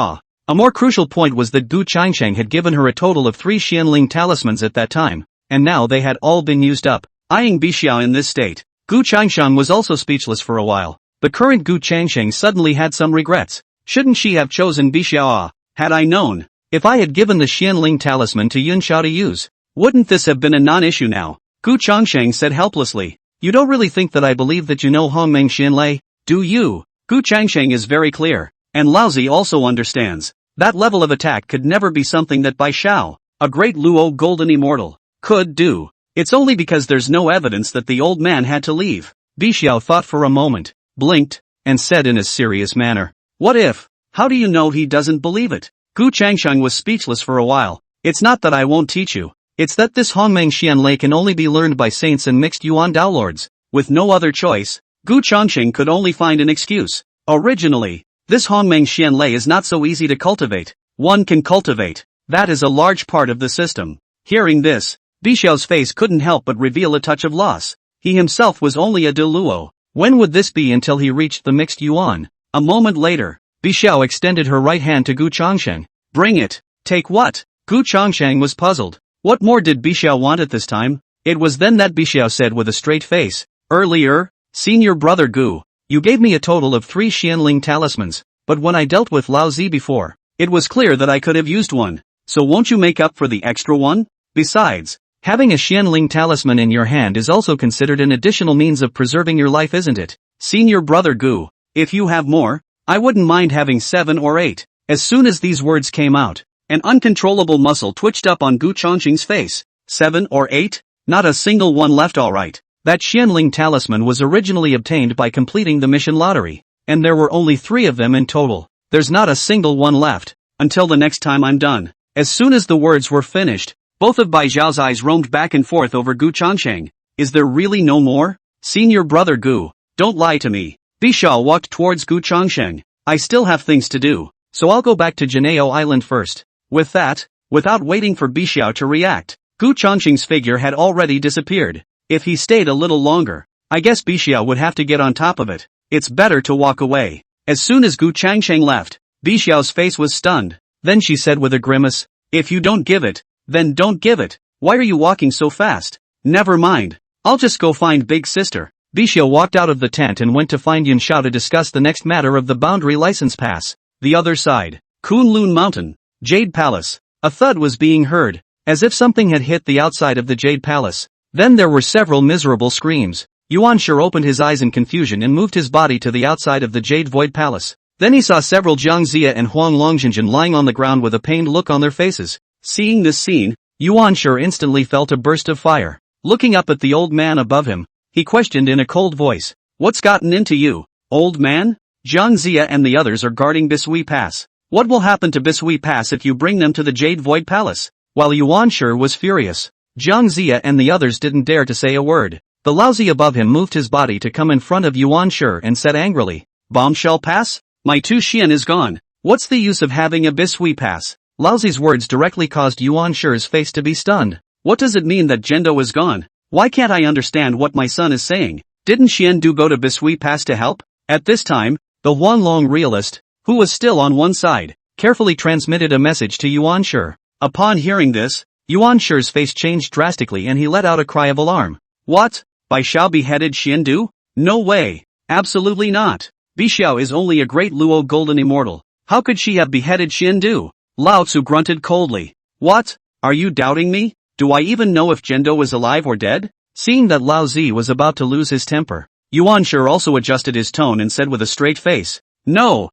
[SPEAKER 1] A more crucial point was that Gu Changsheng had given her a total of 3 Xianling talismans at that time, and now they had all been used up. Eyeing Bishio in this state, Gu Changsheng was also speechless for a while. The current Gu Changsheng suddenly had some regrets. Shouldn't she have chosen Bishio? Had I known, if I had given the Xianling talisman to Yun Xiao to use, wouldn't this have been a non-issue now? Gu Changsheng said helplessly. You don't really think that I believe that you know Hongmeng Xianlei, do you? Gu Changsheng is very clear, and Laozi also understands. That level of attack could never be something that Bai Xiao, a great Luo golden immortal, could do. It's only because there's no evidence that the old man had to leave. Bixiao thought for a moment, blinked, and said in a serious manner, "What if? How do you know he doesn't believe it?" Gu Changsheng was speechless for a while. "It's not that I won't teach you. It's that this Hongmeng Xianlei can only be learned by saints and mixed Yuan Dao lords." With no other choice, Gu Changsheng could only find an excuse. Originally, this Hongmeng Xianlei is not so easy to cultivate. One can cultivate. That is a large part of the system. Hearing this, Bixiao's face couldn't help but reveal a touch of loss. He himself was only a Deluo. When would this be until he reached the mixed yuan? A moment later, Bixiao extended her right hand to Gu Changsheng. "Bring it." "Take what?" Gu Changsheng was puzzled. What more did Bixiao want at this time? It was then that Bixiao said with a straight face, "Earlier, senior brother Gu, you gave me a total of 3 Xianling talismans, but when I dealt with Lao Zi before, it was clear that I could have used one, so won't you make up for the extra one? Besides, having a Xianling talisman in your hand is also considered an additional means of preserving your life, isn't it? Senior brother Gu, if you have more, I wouldn't mind having 7 or 8. As soon as these words came out, an uncontrollable muscle twitched up on Gu Changsheng's face. 7 or 8? Not a single one left, alright. That Xianling talisman was originally obtained by completing the mission lottery, and there were only 3 of them in total. There's not a single one left, until the next time I'm done. As soon as the words were finished, both of Bai Zhao's eyes roamed back and forth over Gu Changsheng. Is there really no more? Senior brother Gu, don't lie to me. Bixiao walked towards Gu Changsheng. I still have things to do, so I'll go back to Juejiao Island first. With that, without waiting for Bixiao to react, Gu Changsheng's figure had already disappeared. If he stayed a little longer, I guess Bixiao would have to get on top of it. It's better to walk away. As soon as Gu Changsheng left, Bixiao's face was stunned. Then she said with a grimace, "If you don't give it, then don't give it. Why are you walking so fast? Never mind. I'll just go find big sister." Bixiao walked out of the tent and went to find Yin Shao to discuss the next matter of the boundary license pass. The other side, Kunlun Mountain, Jade Palace. A thud was being heard, as if something had hit the outside of the Jade Palace. Then there were several miserable screams. Yuan Shi opened his eyes in confusion and moved his body to the outside of the Jade Void Palace. Then he saw several Jiang Zia and Huang Longjinjin lying on the ground with a pained look on their faces. Seeing this scene, Yuan Shi instantly felt a burst of fire. Looking up at the old man above him, he questioned in a cold voice, "What's gotten into you, old man?" Jiang Zia and the others are guarding Bishui Pass. What will happen to Bishui Pass if you bring them to the Jade Void Palace? While Yuan Shi was furious, Jiang Zia and the others didn't dare to say a word. The Laozi above him moved his body to come in front of Yuan Shi and said angrily, "Bombshell Pass? My 2 Xian is gone. What's the use of having a Bishui Pass?" Laozi's words directly caused Yuan Shi's face to be stunned. What does it mean that Zhendo is gone? Why can't I understand what my son is saying? Didn't Xiandu go to Bishui Pass to help? At this time, the Huanlong realist, who was still on one side, carefully transmitted a message to Yuan Shi. Upon hearing this, Yuan Shi's face changed drastically and he let out a cry of alarm. What? Bai Xiao beheaded Xiandu? No way. Absolutely not. Bixiao is only a great Luo golden immortal. How could she have beheaded Xiandu? Lao Tzu grunted coldly. What? Are you doubting me? Do I even know if Zhendo was alive or dead? Seeing that Lao Zi was about to lose his temper, Yuan Shi also adjusted his tone and said with a straight face, No,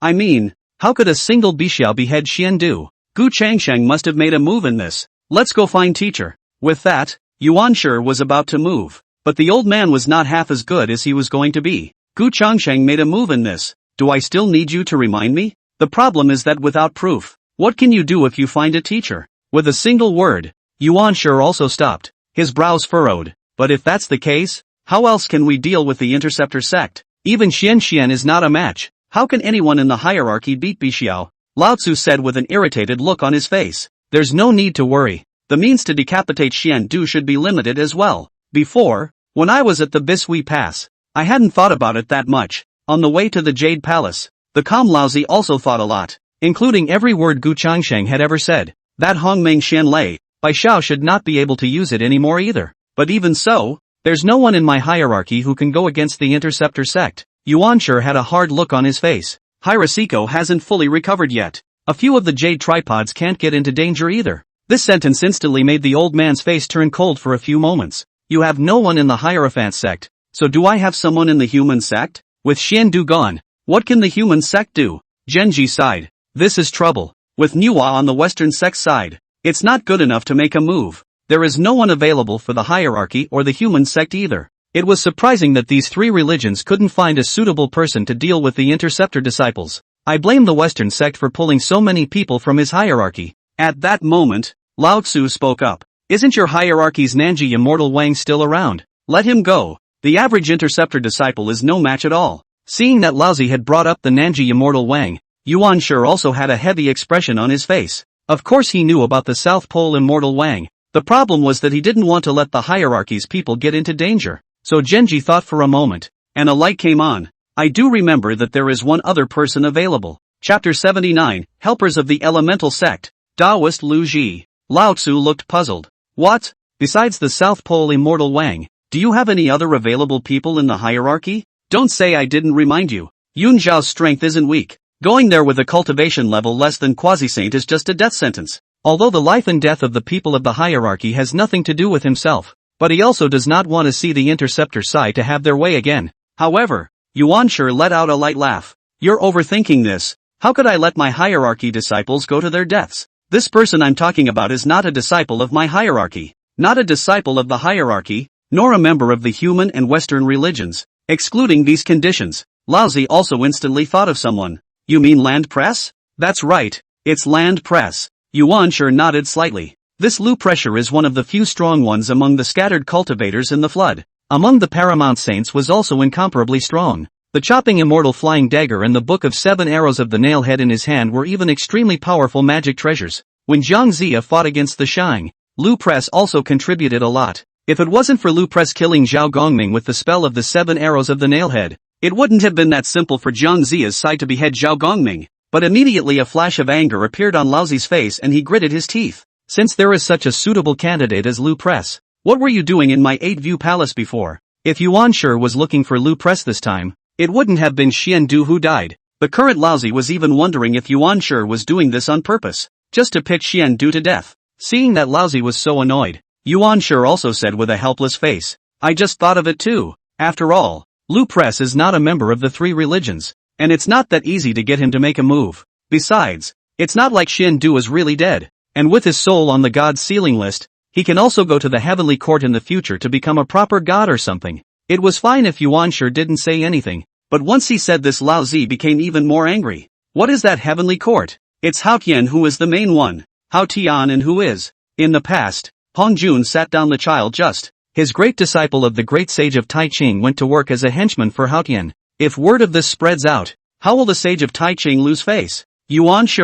[SPEAKER 1] I mean, how could a single Bixiao behead Xiandu? Gu Changsheng must have made a move in this. Let's go find teacher. With that, Yuan Shi was about to move, but the old man was not half as good as he was going to be. Gu Changsheng made a move in this. Do I still need you to remind me? The problem is that without proof, what can you do if you find a teacher? With a single word, Yuan Shi also stopped, his brows furrowed. But if that's the case, how else can we deal with the interceptor sect? Even Xian is not a match. How can anyone in the hierarchy beat Bixiao? Lao Tzu said with an irritated look on his face. There's no need to worry. The means to decapitate Xiandu should be limited as well. Before, when I was at the Bishui Pass, I hadn't thought about it that much. On the way to the Jade Palace, the calm Laozi also thought a lot, including every word Gu Changsheng had ever said. That Hongmeng Xianlei, Bai Xiao should not be able to use it anymore either. But even so, there's no one in my hierarchy who can go against the interceptor sect. Yuan Shi had a hard look on his face. Hirosiko hasn't fully recovered yet. A few of the jade tripods can't get into danger either. This sentence instantly made the old man's face turn cold for a few moments. You have no one in the Hierophant sect, so do I have someone in the human sect? With Xiandu gone, what can the human sect do? Genji sighed. This is trouble. With Nuwa on the western sect side, It's not good enough to make a move. There is no one available for the hierarchy or the human sect either. It was surprising that these three religions couldn't find a suitable person to deal with the interceptor disciples. I blame the Western sect for pulling so many people from his hierarchy. At that moment, Lao Tzu spoke up. Isn't your hierarchy's Nanji Immortal Wang still around? Let him go. The average interceptor disciple is no match at all. Seeing that Lao Tzu had brought up the Nanji Immortal Wang, Yuan Shi also had a heavy expression on his face. Of course he knew about the South Pole Immortal Wang. The problem was that he didn't want to let the hierarchy's people get into danger. So Genji thought for a moment, and a light came on. I do remember that there is one other person available. Chapter 79, Helpers of the Elemental Sect, Taoist Lu Ji. Lao Tzu looked puzzled. What? Besides the South Pole Immortal Wang, do you have any other available people in the hierarchy? Don't say I didn't remind you. Yun Zhao's strength isn't weak. Going there with a cultivation level less than quasi-saint is just a death sentence. Although the life and death of the people of the hierarchy has nothing to do with himself, but he also does not want to see the interceptor side to have their way again. However, Yuan Shi let out a light laugh. You're overthinking this. How could I let my hierarchy disciples go to their deaths? This person I'm talking about is not a disciple of my hierarchy, not a disciple of the hierarchy, nor a member of the human and Western religions. Excluding these conditions, Lao Tzu also instantly thought of someone. You mean Land Press? That's right, it's Land Press. Yuan Shi nodded slightly. This Lu Pressure is one of the few strong ones among the scattered cultivators in the flood. Among the paramount saints was also incomparably strong. The chopping immortal flying dagger and the book of 7 arrows of the nailhead in his hand were even extremely powerful magic treasures. When Zhang Zia fought against the Shang, Lu Press also contributed a lot. If it wasn't for Lu Press killing Zhao Gongming with the spell of the 7 arrows of the nailhead, it wouldn't have been that simple for Zhang Zia's side to behead Zhao Gongming. But immediately a flash of anger appeared on Lao Tzu's face and he gritted his teeth. Since there is such a suitable candidate as Lu Press, what were you doing in my 8-view palace before? If Yuan Shi was looking for Lu Press this time, it wouldn't have been Xian Du who died. The current Lao Tzu was even wondering if Yuan Shi was doing this on purpose, just to pit Xian Du to death. Seeing that Lao Tzu was so annoyed, Yuan Shi also said with a helpless face, I just thought of it too. After all, Lu Press is not a member of the 3 religions, and it's not that easy to get him to make a move. Besides, it's not like Xian Du is really dead, and with his soul on the god's sealing list, he can also go to the heavenly court in the future to become a proper god or something. It was fine if Yuan Shi didn't say anything, but once he said this Lao Tzu became even more angry. What is that heavenly court? It's Hao Tian who is the main one. Hao Tian and who is? In the past, Hong Jun sat down the child just. His great disciple of the great sage of Tai Ching went to work as a henchman for Hao Tian. If word of this spreads out, how will the sage of Tai Ching lose face? Yuan Shi,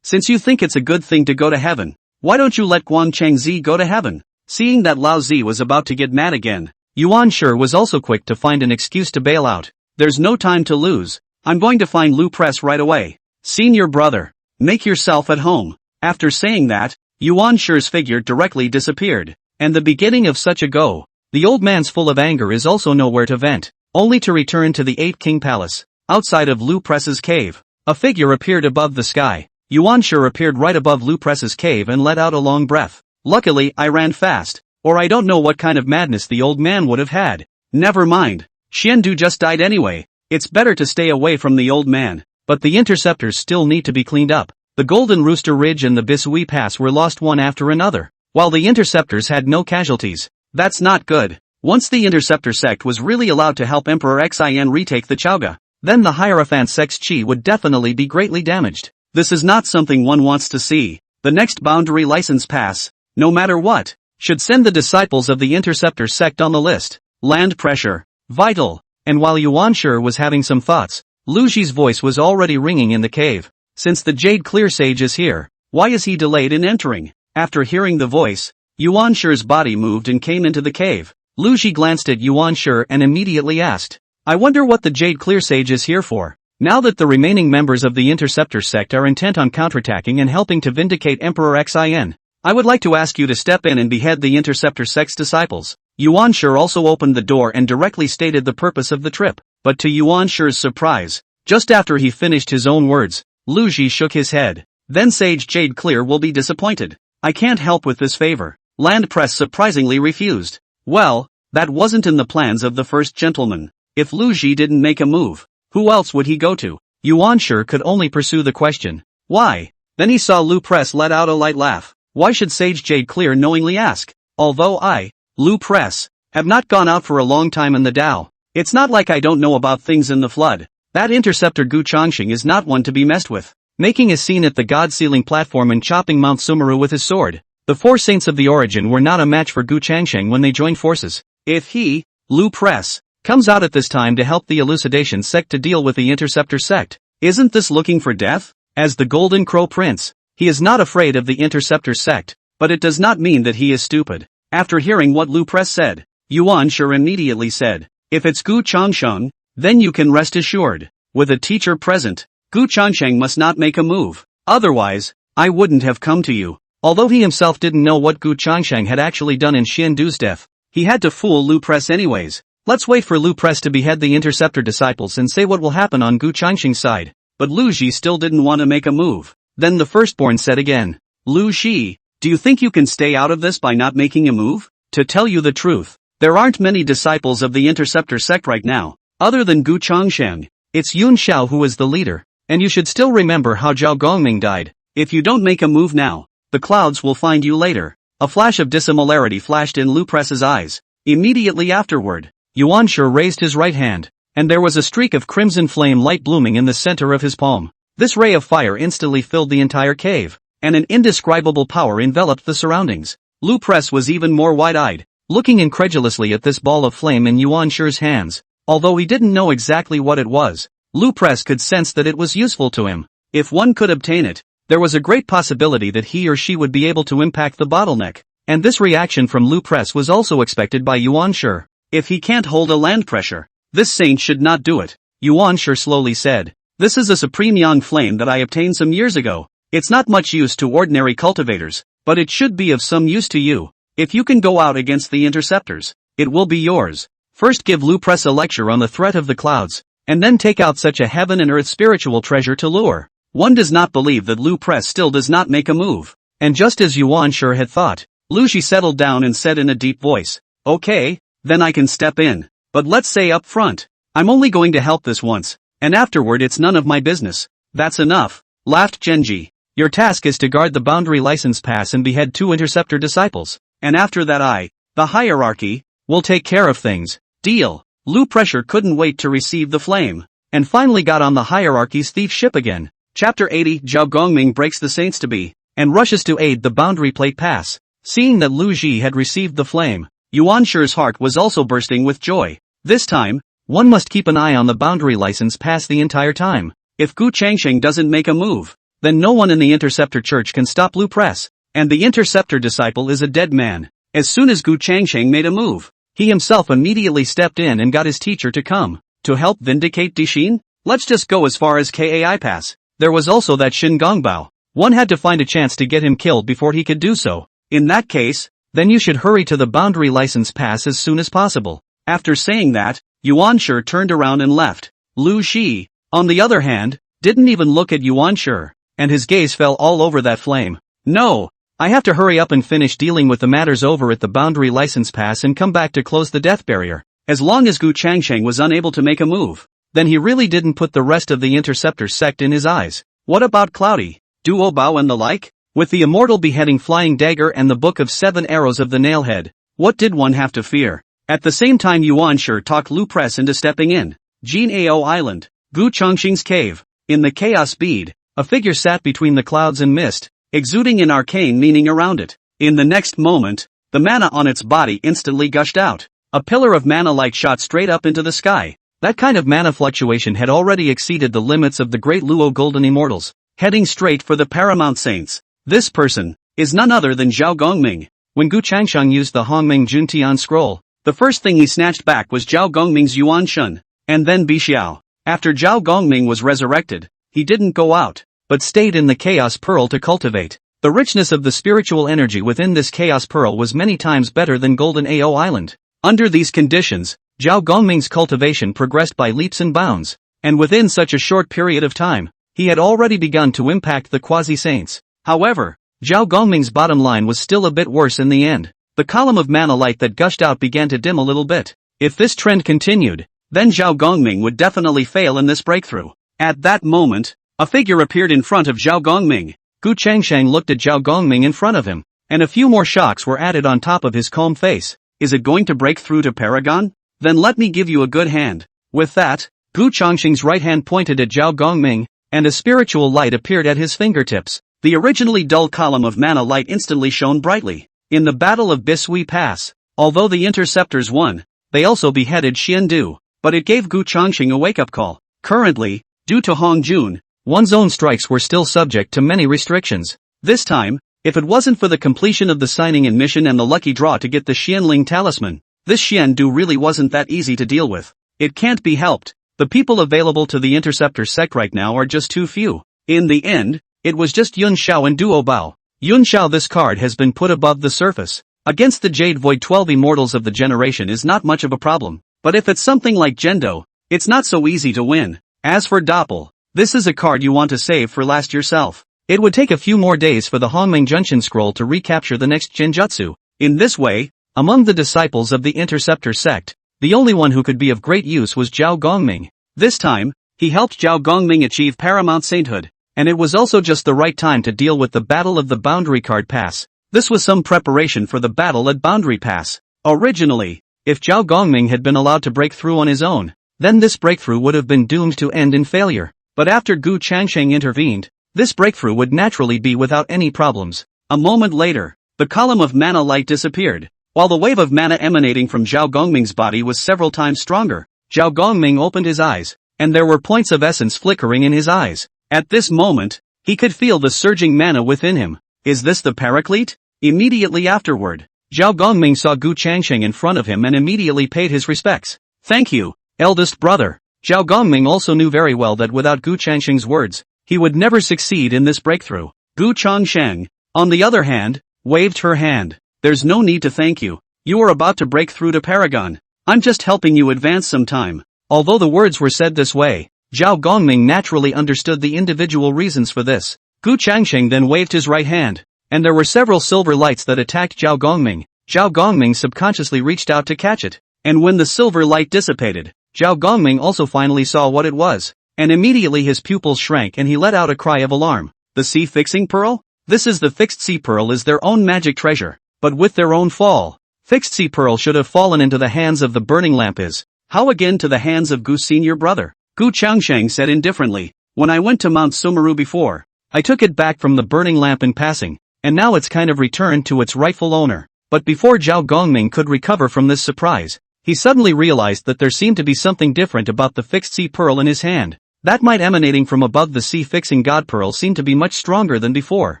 [SPEAKER 1] since you think it's a good thing to go to heaven, why don't you let Guan Chengzi go to heaven? Seeing that Lao Tzu was about to get mad again, Yuan Shi was also quick to find an excuse to bail out. There's no time to lose. I'm going to find Lu Press right away. Senior brother, make yourself at home. After saying that, Yuan Shi's figure directly disappeared. And the beginning of such a go. The old man's full of anger is also nowhere to vent, only to return to the 8 King Palace. Outside of Lu Press's cave, a figure appeared above the sky. Yuan Shi appeared right above Lu Press's cave and let out a long breath. Luckily I ran fast, or I don't know what kind of madness the old man would have had. Never mind. Xian Du just died anyway. It's better to stay away from the old man. But the interceptors still need to be cleaned up. The Golden Rooster Ridge and the Bisui Pass were lost one after another, while the interceptors had no casualties. That's not good. Once the interceptor sect was really allowed to help Emperor Xin retake the Chaoga, then the Hierophant sect's chi would definitely be greatly damaged. This is not something one wants to see. The next boundary license pass, no matter what, should send the disciples of the interceptor sect on the list. Land pressure. Vital. And while Yuan Shi was having some thoughts, Lu Ji's voice was already ringing in the cave. Since the Jade Clear Sage is here, why is he delayed in entering? After hearing the voice, Yuan Shi's body moved and came into the cave. Lu Ji glanced at Yuan Shi and immediately asked, I wonder what the Jade Clear Sage is here for. Now that the remaining members of the Interceptor sect are intent on counterattacking and helping to vindicate Emperor Xin, I would like to ask you to step in and behead the Interceptor sect's disciples. Yuan Shi also opened the door and directly stated the purpose of the trip, but to Yuan Shi's surprise, just after he finished his own words, Lu Ji shook his head. Then Sage Jade Clear will be disappointed. I can't help with this favor. Land Press surprisingly refused. Well, that wasn't in the plans of the first gentleman. If Lu Ji didn't make a move, who else would he go to? Yuan Shi could only pursue the question. Why? Then he saw Lu Press let out a light laugh. Why should Sage Jade Clear knowingly ask? Although I, Lu Press, have not gone out for a long time in the Tao, it's not like I don't know about things in the flood. That interceptor Gu Changxing is not one to be messed with. Making a scene at the god-sealing platform and chopping Mount Sumeru with his sword. The four saints of the origin were not a match for Gu Changxing when they joined forces. If he, Lu Press, comes out at this time to help the Elucidation sect to deal with the Interceptor sect, isn't this looking for death? As the Golden Crow Prince, he is not afraid of the Interceptor sect, but it does not mean that he is stupid. After hearing what Lu Press said, Yuan Shi immediately said, if it's Gu Changsheng, then you can rest assured. With a teacher present, Gu Changsheng must not make a move. Otherwise, I wouldn't have come to you. Although he himself didn't know what Gu Changsheng had actually done in Xian Du's death, he had to fool Lu Press anyways. Let's wait for Lu Press to behead the Interceptor disciples and say what will happen on Gu Changsheng's side. But Lu Ji still didn't want to make a move. Then the firstborn said again, Lu Shi, do you think you can stay out of this by not making a move? To tell you the truth, there aren't many disciples of the Interceptor sect right now, other than Gu Changsheng. It's Yun Xiao who is the leader, and you should still remember how Zhao Gongming died. If you don't make a move now, the clouds will find you later. A flash of dissimilarity flashed in Lu Press's eyes. Immediately afterward, Yuan Shi raised his right hand, and there was a streak of crimson flame light blooming in the center of his palm. This ray of fire instantly filled the entire cave, and an indescribable power enveloped the surroundings. Lu Press was even more wide-eyed, looking incredulously at this ball of flame in Yuan Shi's hands. Although he didn't know exactly what it was, Lu Press could sense that it was useful to him. If one could obtain it, there was a great possibility that he or she would be able to impact the bottleneck, and this reaction from Lu Press was also expected by Yuan Shi. If he can't hold a land pressure, this saint should not do it. Yuan Shi slowly said, this is a supreme yang flame that I obtained some years ago. It's not much use to ordinary cultivators, but it should be of some use to you. If you can go out against the interceptors, it will be yours. First give Lu Press a lecture on the threat of the clouds, and then take out such a heaven and earth spiritual treasure to lure. One does not believe that Lu Press still does not make a move. And just as Yuan Shi had thought, Lu Shi settled down and said in a deep voice, okay, then I can step in. But let's say up front, I'm only going to help this once, and afterward it's none of my business. That's enough, laughed Genji. Your task is to guard the boundary license pass and behead 2 interceptor disciples, and after that the hierarchy, will take care of things. Deal. Lu Pressure couldn't wait to receive the flame, and finally got on the hierarchy's thief ship again. Chapter 80 Zhao Gongming breaks the saints to be, and rushes to aid the boundary plate pass. Seeing that Lu Ji had received the flame, Yuan Shi's heart was also bursting with joy. This time, one must keep an eye on the boundary license pass the entire time. If Gu Changsheng doesn't make a move, then no one in the Interceptor Church can stop Lu Press, and the Interceptor disciple is a dead man. As soon as Gu Changsheng made a move, he himself immediately stepped in and got his teacher to come, to help vindicate Dixin. Let's just go as far as Kai Pass. There was also that Shin Gongbao. One had to find a chance to get him killed before he could do so. In that case, then you should hurry to the boundary license pass as soon as possible. After saying that, Yuan Shi turned around and left. Lu Shi, on the other hand, didn't even look at Yuan Shi, and his gaze fell all over that flame. No, I have to hurry up and finish dealing with the matters over at the boundary license pass and come back to close the death barrier. As long as Gu Changsheng was unable to make a move, then he really didn't put the rest of the Interceptor sect in his eyes. What about Cloudy, Duo Bao and the like? With the immortal beheading flying dagger and the book of 7 arrows of the nailhead, what did one have to fear? At the same time Yuan Shi talked Lu Press into stepping in. Jinao Island, Gu Changxing's cave. In the chaos bead, a figure sat between the clouds and mist, exuding an arcane meaning around it. In the next moment, the mana on its body instantly gushed out. A pillar of mana light shot straight up into the sky. That kind of mana fluctuation had already exceeded the limits of the great Luo Golden Immortals, heading straight for the Paramount Saints. This person is none other than Zhao Gongming. When Gu Changsheng used the Hongming Juntian scroll, the first thing he snatched back was Zhao Gongming's Yuan Shun, and then Bixiao. After Zhao Gongming was resurrected, he didn't go out, but stayed in the Chaos Pearl to cultivate. The richness of the spiritual energy within this Chaos Pearl was many times better than Golden Ao Island. Under these conditions, Zhao Gongming's cultivation progressed by leaps and bounds, and within such a short period of time, he had already begun to impact the quasi-saints. However, Zhao Gongming's bottom line was still a bit worse in the end. The column of mana light that gushed out began to dim a little bit. If this trend continued, then Zhao Gongming would definitely fail in this breakthrough. At that moment, a figure appeared in front of Zhao Gongming. Gu Changsheng looked at Zhao Gongming in front of him, and a few more shocks were added on top of his calm face. Is it going to break through to Paragon? Then let me give you a good hand. With that, Gu Changsheng's right hand pointed at Zhao Gongming, and a spiritual light appeared at his fingertips. The originally dull column of mana light instantly shone brightly. In the Battle of Bisui Pass, although the interceptors won, they also beheaded Xiandu, but it gave Gu Changsheng a wake-up call. Currently, due to Hong Jun, one's own strikes were still subject to many restrictions. This time, if it wasn't for the completion of the signing and mission and the lucky draw to get the Xianling talisman, this Xiandu really wasn't that easy to deal with. It can't be helped. The people available to the interceptor sect right now are just too few. In the end, it was just Yun Xiao and Duo Bao. Yun Xiao, this card has been put above the surface. Against the Jade Void 12 immortals of the generation is not much of a problem. But if it's something like Gendo, it's not so easy to win. As for Doppel, this is a card you want to save for last yourself. It would take a few more days for the Hongming Junshin scroll to recapture the next Genjutsu. In this way, among the disciples of the interceptor sect, the only one who could be of great use was Zhao Gongming. This time, he helped Zhao Gongming achieve paramount sainthood, and it was also just the right time to deal with the Battle of the Boundary Card Pass. This was some preparation for the battle at Boundary Pass. Originally, if Zhao Gongming had been allowed to break through on his own, then this breakthrough would have been doomed to end in failure. But after Gu Changsheng intervened, this breakthrough would naturally be without any problems. A moment later, the column of mana light disappeared, while the wave of mana emanating from Zhao Gongming's body was several times stronger. Zhao Gongming opened his eyes, and there were points of essence flickering in his eyes. At this moment, he could feel the surging mana within him. Is this the Paraclete? Immediately afterward, Zhao Gongming saw Gu Changsheng in front of him and immediately paid his respects. Thank you, eldest brother. Zhao Gongming also knew very well that without Gu Changsheng's words, he would never succeed in this breakthrough. Gu Changsheng, on the other hand, waved her hand. There's no need to thank you. You are about to break through to Paragon. I'm just helping you advance some time. Although the words were said this way, Zhao Gongming naturally understood the individual reasons for this. Gu Changsheng then waved his right hand, and there were several silver lights that attacked Zhao Gongming. Zhao Gongming subconsciously reached out to catch it, and when the silver light dissipated, Zhao Gongming also finally saw what it was, and immediately his pupils shrank and he let out a cry of alarm. The Sea Fixing Pearl? This is the Fixed Sea Pearl is their own magic treasure, but with their own fall. Fixed Sea Pearl should have fallen into the hands of the burning lamp is. How again to the hands of Gu's senior brother? Gu Changsheng said indifferently, when I went to Mount Sumeru before, I took it back from the burning lamp in passing, and now it's kind of returned to its rightful owner. But before Zhao Gongming could recover from this surprise, he suddenly realized that there seemed to be something different about the Fixed Sea Pearl in his hand. That might emanating from above the Sea Fixing God Pearl seemed to be much stronger than before.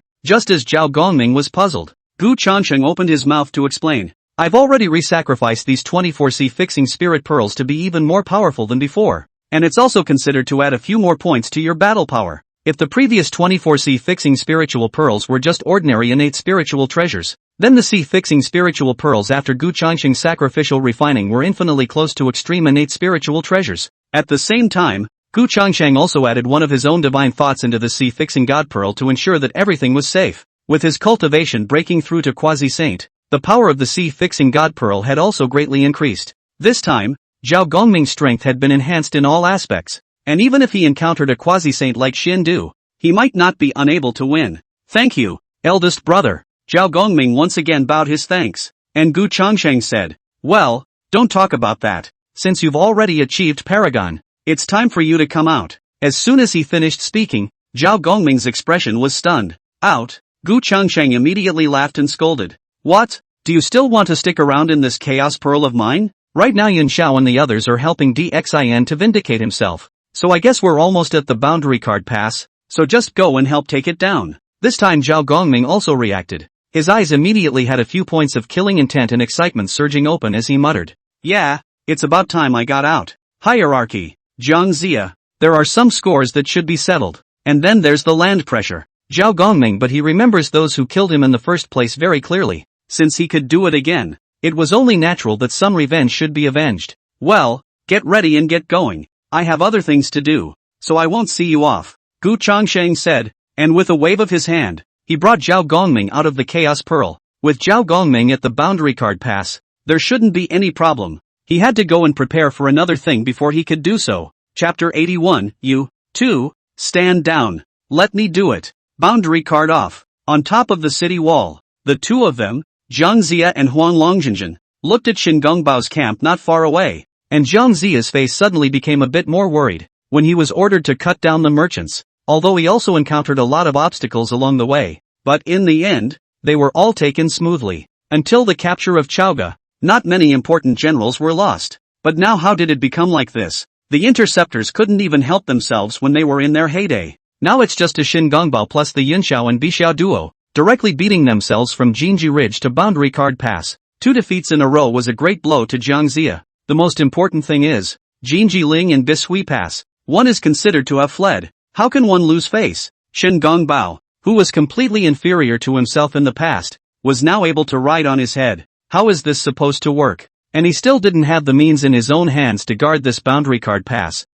[SPEAKER 1] Just as Zhao Gongming was puzzled, Gu Changsheng opened his mouth to explain. I've already re-sacrificed these 24 Sea Fixing Spirit Pearls to be even more powerful than before, and it's also considered to add a few more points to your battle power. If the previous 24 Sea Fixing Spiritual Pearls were just ordinary innate spiritual treasures, then the Sea Fixing Spiritual Pearls after Gu Changsheng's sacrificial refining were infinitely close to extreme innate spiritual treasures. At the same time, Gu Changsheng also added one of his own divine thoughts into the Sea Fixing God Pearl to ensure that everything was safe. With his cultivation breaking through to Quasi-Saint, the power of the Sea Fixing God Pearl had also greatly increased. This time, Zhao Gongming's strength had been enhanced in all aspects, and even if he encountered a Quasi-Saint like Xindu, he might not be unable to win. Thank you, eldest brother. Zhao Gongming once again bowed his thanks, and Gu Changsheng said, well, don't talk about that. Since you've already achieved Paragon, it's time for you to come out. As soon as he finished speaking, Zhao Gongming's expression was stunned. Out? Gu Changsheng immediately laughed and scolded. What? Do you still want to stick around in this Chaos Pearl of mine? Right now Yun Xiao and the others are helping DXIN to vindicate himself, so I guess we're almost at the Boundary Card Pass, so just go and help take it down. This time Zhao Gongming also reacted. His eyes immediately had a few points of killing intent and excitement surging open as he muttered. Yeah, it's about time I got out. Hierarchy. Zhang Zia. There are some scores that should be settled, and then there's the land pressure. Zhao Gongming, but he remembers those who killed him in the first place very clearly. Since he could do it again, it was only natural that some revenge should be avenged. Well, get ready and get going. I have other things to do, so I won't see you off. Gu Changsheng said, and with a wave of his hand, he brought Zhao Gongming out of the Chaos Pearl. With Zhao Gongming at the Boundary Card Pass, there shouldn't be any problem. He had to go and prepare for another thing before he could do so. Chapter 81, You, too, stand down. Let me do it. Boundary card off. On top of the city wall, the two of them, Jiang Zia and Huang Longjinjin, looked at Shin Gongbao's camp not far away, and Jiang Zia's face suddenly became a bit more worried when he was ordered to cut down the merchants, although he also encountered a lot of obstacles along the way, but in the end, they were all taken smoothly. Until the capture of Chaoga, not many important generals were lost. But now how did it become like this? The interceptors couldn't even help themselves when they were in their heyday. Now it's just a Shin Gongbao plus the Yunxiao and Bixiao duo, directly beating themselves from Jinji Ridge to Boundary Card Pass. 2 defeats in a row was a great blow to Jiang Zia. The most important thing is, Jinji Ling and Bishui Pass, one is considered to have fled. How can one lose face? Shin Gongbao, who was completely inferior to himself in the past, was now able to ride on his head. How is this supposed to work? And he still didn't have the means in his own hands to guard this Boundary Card Pass.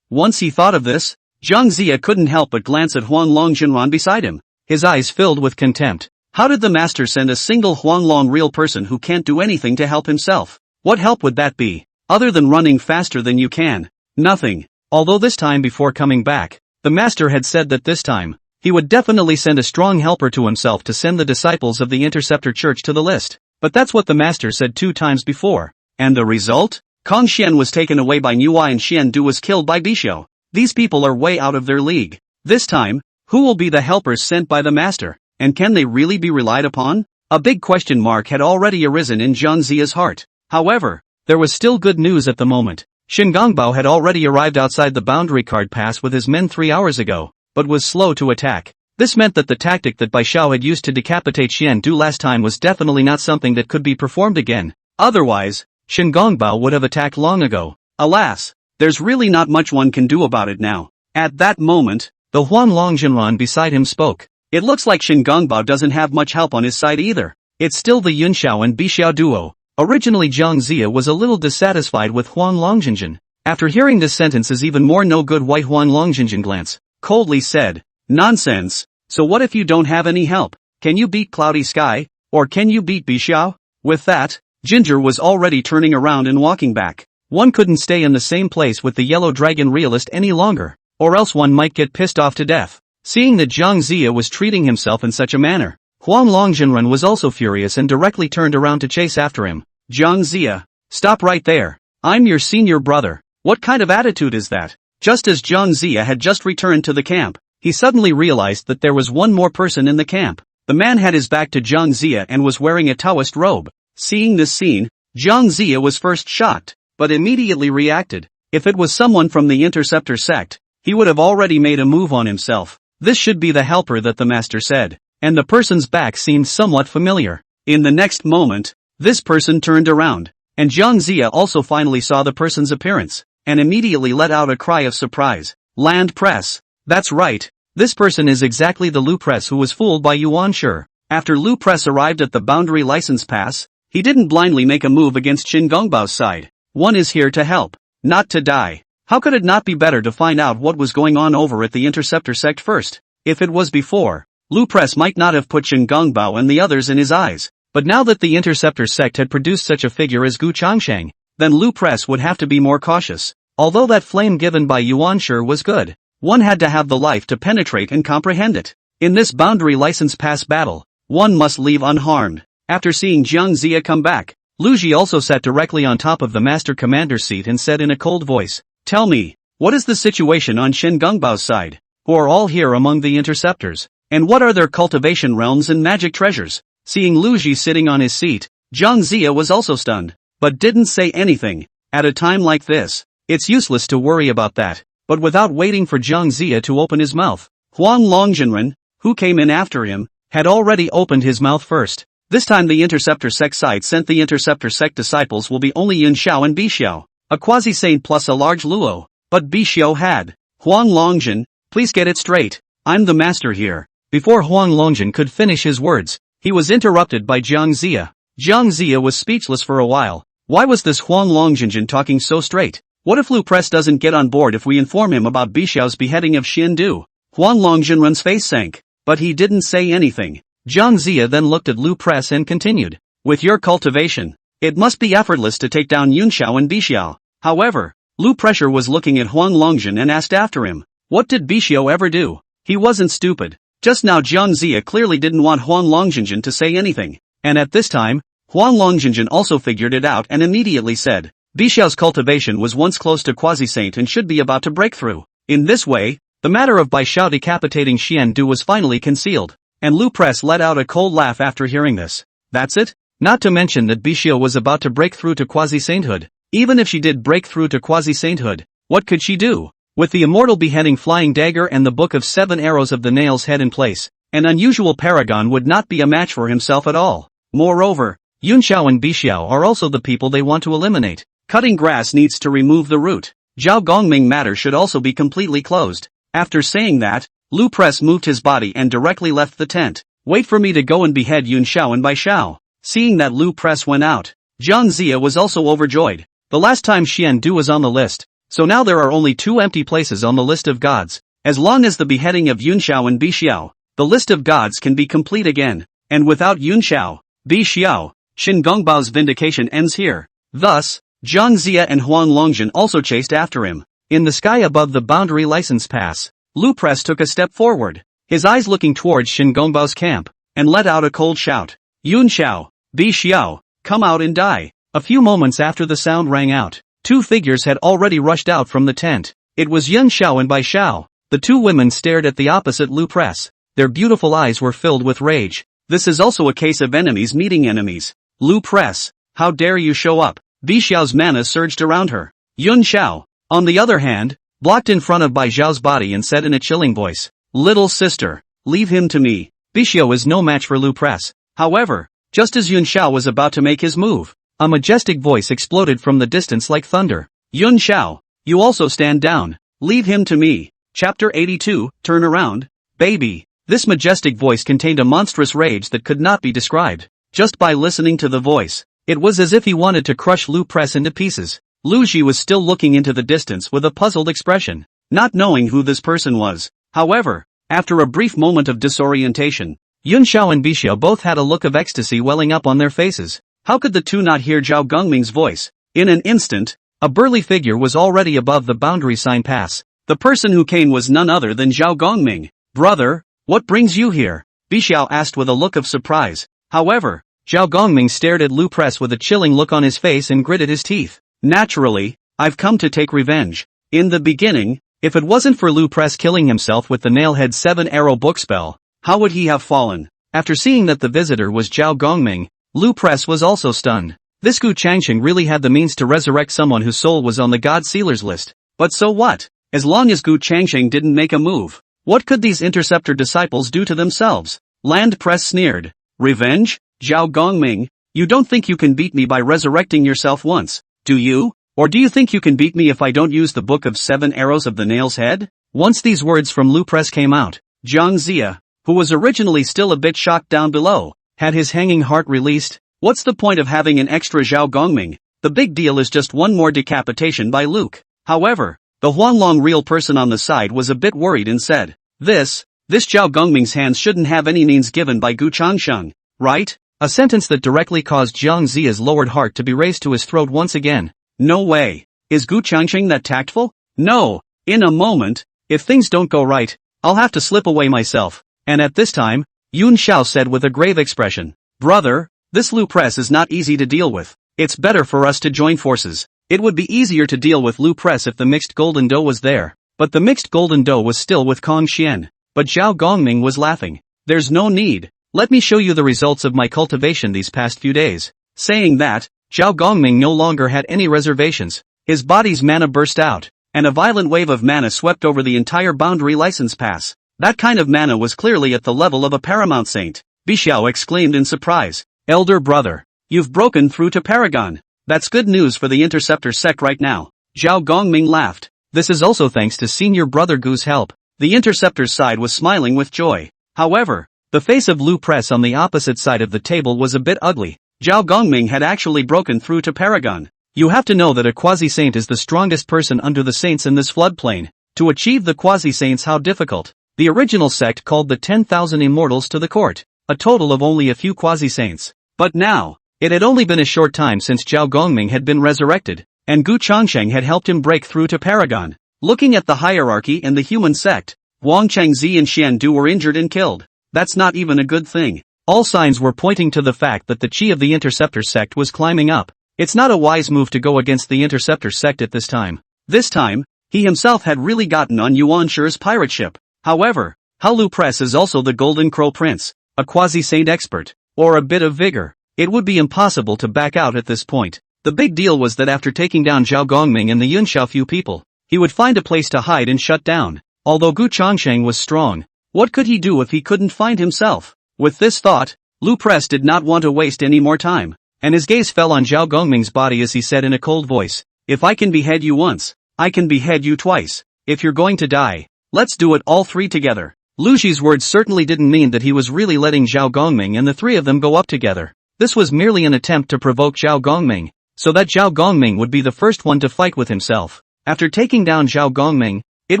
[SPEAKER 1] Once he thought of this, Jiang Zia couldn't help but glance at Huang Longjinran beside him, his eyes filled with contempt. How did the master send a single Huang Long real person who can't do anything to help himself? What help would that be, other than running faster than you can? Nothing. Although this time before coming back, the master had said that this time, he would definitely send a strong helper to himself to send the disciples of the Interceptor Church to the list. But that's what the master said 2 times before. And the result? Kong Xian was taken away by Niuai and Xian Du was killed by Bixiao. These people are way out of their league. This time, who will be the helpers sent by the master? And can they really be relied upon? A big question mark had already arisen in Jiang Zia's heart. However, there was still good news at the moment. Shin Gongbao had already arrived outside the Boundary Card Pass with his men 3 hours ago, but was slow to attack. This meant that the tactic that Bai Xiao had used to decapitate Xian Du last time was definitely not something that could be performed again. Otherwise, Shin Gongbao would have attacked long ago. Alas, there's really not much one can do about it now. At that moment, the Huang Longjinran beside him spoke. It looks like Shin Gongbao doesn't have much help on his side either. It's still the Yunxiao and Bixiao duo. Originally Jiang Zia was a little dissatisfied with Huang Longjinjin. After hearing this sentence is even more no good, White Huang Longjinjin glance coldly said, "Nonsense. So what if you don't have any help? Can you beat Cloudy Sky? Or can you beat Bixiao?" With that, Ginger was already turning around and walking back. One couldn't stay in the same place with the Yellow Dragon realist any longer, or else one might get pissed off to death. Seeing that Jiang Zia was treating himself in such a manner, Huang Longjinran was also furious and directly turned around to chase after him. "Jiang Zia, stop right there. I'm your senior brother. What kind of attitude is that?" Just as Jiang Zia had just returned to the camp, he suddenly realized that there was one more person in the camp. The man had his back to Jiang Zia and was wearing a Taoist robe. Seeing this scene, Jiang Zia was first shocked, but immediately reacted. If it was someone from the Interceptor sect, he would have already made a move on himself. This should be the helper that the master said, and the person's back seemed somewhat familiar. In the next moment, this person turned around, and Jiang Zia also finally saw the person's appearance, and immediately let out a cry of surprise. Land Press. That's right, this person is exactly the Lu Press who was fooled by Yuan Shi. After Lu Press arrived at the Boundary License Pass, he didn't blindly make a move against Shin Gongbao's side. One is here to help, not to die. How could it not be better to find out what was going on over at the Interceptor sect first? If it was before, Lu Press might not have put Shin Gongbao and the others in his eyes. But now that the Interceptor sect had produced such a figure as Gu Changsheng, then Lu Press would have to be more cautious. Although that flame given by Yuan Shi was good, one had to have the life to penetrate and comprehend it. In this Boundary License Pass battle, one must leave unharmed. After seeing Jiang Zia come back, Lu Ji also sat directly on top of the Master Commander's seat and said in a cold voice, "Tell me, what is the situation on Shin Gongbao's side? Who are all here among the interceptors? And what are their cultivation realms and magic treasures?" Seeing Lu Ji sitting on his seat, Jiang Zia was also stunned, but didn't say anything. At a time like this, it's useless to worry about that. But without waiting for Jiang Zia to open his mouth, Huang Longjinran, who came in after him, had already opened his mouth first. This time the Interceptor sect side sent the Interceptor sect disciples will be only Yunxiao and Bixiao, a quasi-saint plus a large luo. But Bixiao had. "Huang Longjin, please get it straight. I'm the master here." Before Huang Longjin could finish his words, he was interrupted by Jiang Zia. Jiang Zia was speechless for a while. Why was this Huang Longjinjin talking so straight? What if Lu Press doesn't get on board if we inform him about Bixiao's beheading of Xian Du? Huang Longjinran's face sank, but he didn't say anything. Jiang Zia then looked at Lu Press and continued, "With your cultivation, it must be effortless to take down Yunxiao and Bixiao." However, Lu Pressure was looking at Huang Longjin and asked after him, "What did Bixiao ever do?" He wasn't stupid. Just now Jiang Zia clearly didn't want Huang Longjinjin to say anything. And at this time, Huang Longjinjin also figured it out and immediately said, Bixiao's cultivation was once close to quasi-saint and should be about to break through. In this way, the matter of Bixiao decapitating Xian Du was finally concealed. And Lu Press let out a cold laugh after hearing this. That's it? Not to mention that Bixiao was about to break through to quasi-sainthood. Even if she did break through to quasi-sainthood, what could she do? With the immortal beheading flying dagger and the book of 7 arrows of the nail's head in place, an unusual paragon would not be a match for himself at all. Moreover, Yunxiao and Bixiao are also the people they want to eliminate. Cutting grass needs to remove the root. Zhao Gongming matter should also be completely closed. After saying that, Lu Press moved his body and directly left the tent. Wait for me to go and behead Yunxiao and Bixiao. Seeing that Lu Press went out, Jiang Zia was also overjoyed. The last time Xian Du was on the list, so now there are only 2 empty places on the list of gods. As long as the beheading of Yunxiao and Bixiao, the list of gods can be complete again. And without Yunxiao, Bixiao, Shin Gongbao's vindication ends here. Thus, Jiang Zia and Huang Longjin also chased after him. In the sky above the boundary license pass, Lu Press took a step forward, his eyes looking towards Shin Gongbao's camp, and let out a cold shout. Yunxiao, Bixiao, come out and die. A few moments after the sound rang out, 2 figures had already rushed out from the tent. It was Yunxiao and Bixiao. The 2 women stared at the opposite Lu Press. Their beautiful eyes were filled with rage. This is also a case of enemies meeting enemies. Lu Press, how dare you show up? Bixiao's mana surged around her. Yunxiao, on the other hand, blocked in front of Bixiao's body and said in a chilling voice, Little sister, leave him to me. Bixiao is no match for Lu Press. However, just as Yunxiao was about to make his move, a majestic voice exploded from the distance like thunder. Yunxiao, you also stand down. Leave him to me. Chapter 82, Turn Around, Baby. This majestic voice contained a monstrous rage that could not be described. Just by listening to the voice, it was as if he wanted to crush Lu Press into pieces. Lu Ji was still looking into the distance with a puzzled expression, not knowing who this person was. However, after a brief moment of disorientation, Yunxiao and Bixiao both had a look of ecstasy welling up on their faces. How could the 2 not hear Zhao Gongming's voice? In an instant, a burly figure was already above the boundary sign pass. The person who came was none other than Zhao Gongming. Brother, what brings you here? Bixiao asked with a look of surprise. However, Zhao Gongming stared at Lu Press with a chilling look on his face and gritted his teeth. Naturally, I've come to take revenge. In the beginning, if it wasn't for Lu Press killing himself with the Nailhead 7-arrow book spell, how would he have fallen? After seeing that the visitor was Zhao Gongming, Lu Press was also stunned. This Gu Changsheng really had the means to resurrect someone whose soul was on the God Sealer's list. But so what? As long as Gu Changsheng didn't make a move, what could these interceptor disciples do to themselves? Land Press sneered. Revenge? Zhao Gongming, you don't think you can beat me by resurrecting yourself once, do you? Or do you think you can beat me if I don't use the book of 7 arrows of the nail's head? Once these words from Lu Press came out, Jiang Zia, who was originally still a bit shocked down below, had his hanging heart released. What's the point of having an extra Zhao Gongming? The big deal is just one more decapitation by Luke. However, the Huanglong real person on the side was a bit worried and said, This Zhao Gongming's hands shouldn't have any means given by Gu Changsheng, right? A sentence that directly caused Jiang Zia's lowered heart to be raised to his throat once again. No way. Is Gu Changsheng that tactful? No. In a moment, if things don't go right, I'll have to slip away myself. And at this time, Yunxiao said with a grave expression, Brother, this Lu Press is not easy to deal with. It's better for us to join forces. It would be easier to deal with Lu Press if the mixed golden dough was there. But the mixed golden dough was still with Kong Xian. But Zhao Gongming was laughing. There's no need. Let me show you the results of my cultivation these past few days. Saying that, Zhao Gongming no longer had any reservations. His body's mana burst out, and a violent wave of mana swept over the entire boundary license pass. That kind of mana was clearly at the level of a paramount saint. Bixiao exclaimed in surprise. Elder brother, you've broken through to Paragon. That's good news for the Interceptor sect right now. Zhao Gongming laughed. This is also thanks to senior brother Gu's help. The Interceptor's side was smiling with joy. However, the face of Lu Press on the opposite side of the table was a bit ugly. Zhao Gongming had actually broken through to Paragon. You have to know that a quasi-saint is the strongest person under the saints in this floodplain. To achieve the quasi-saints, how difficult. The original sect called the 10,000 immortals to the court, a total of only a few quasi-saints. But now, it had only been a short time since Zhao Gongming had been resurrected, and Gu Changsheng had helped him break through to Paragon. Looking at the hierarchy and the human sect, Wang Changzi and Xian Du were injured and killed. That's not even a good thing. All signs were pointing to the fact that the chi of the Interceptor sect was climbing up. It's not a wise move to go against the Interceptor sect at this time. This time, he himself had really gotten on Yuan Shi's pirate ship. However, Lu Press is also the Golden Crow Prince, a quasi-saint expert, or a bit of vigor. It would be impossible to back out at this point. The big deal was that after taking down Zhao Gongming and the Yun Xiaofu people, he would find a place to hide and shut down. Although Gu Chongsheng was strong, what could he do if he couldn't find himself? With this thought, Lu Press did not want to waste any more time, and his gaze fell on Zhao Gongming's body as he said in a cold voice, "If I can behead you once, I can behead you twice. If you're going to die, let's do it all three together." Lu Ji's words certainly didn't mean that he was really letting Zhao Gongming and the three of them go up together. This was merely an attempt to provoke Zhao Gongming, so that Zhao Gongming would be the first one to fight with himself. After taking down Zhao Gongming, it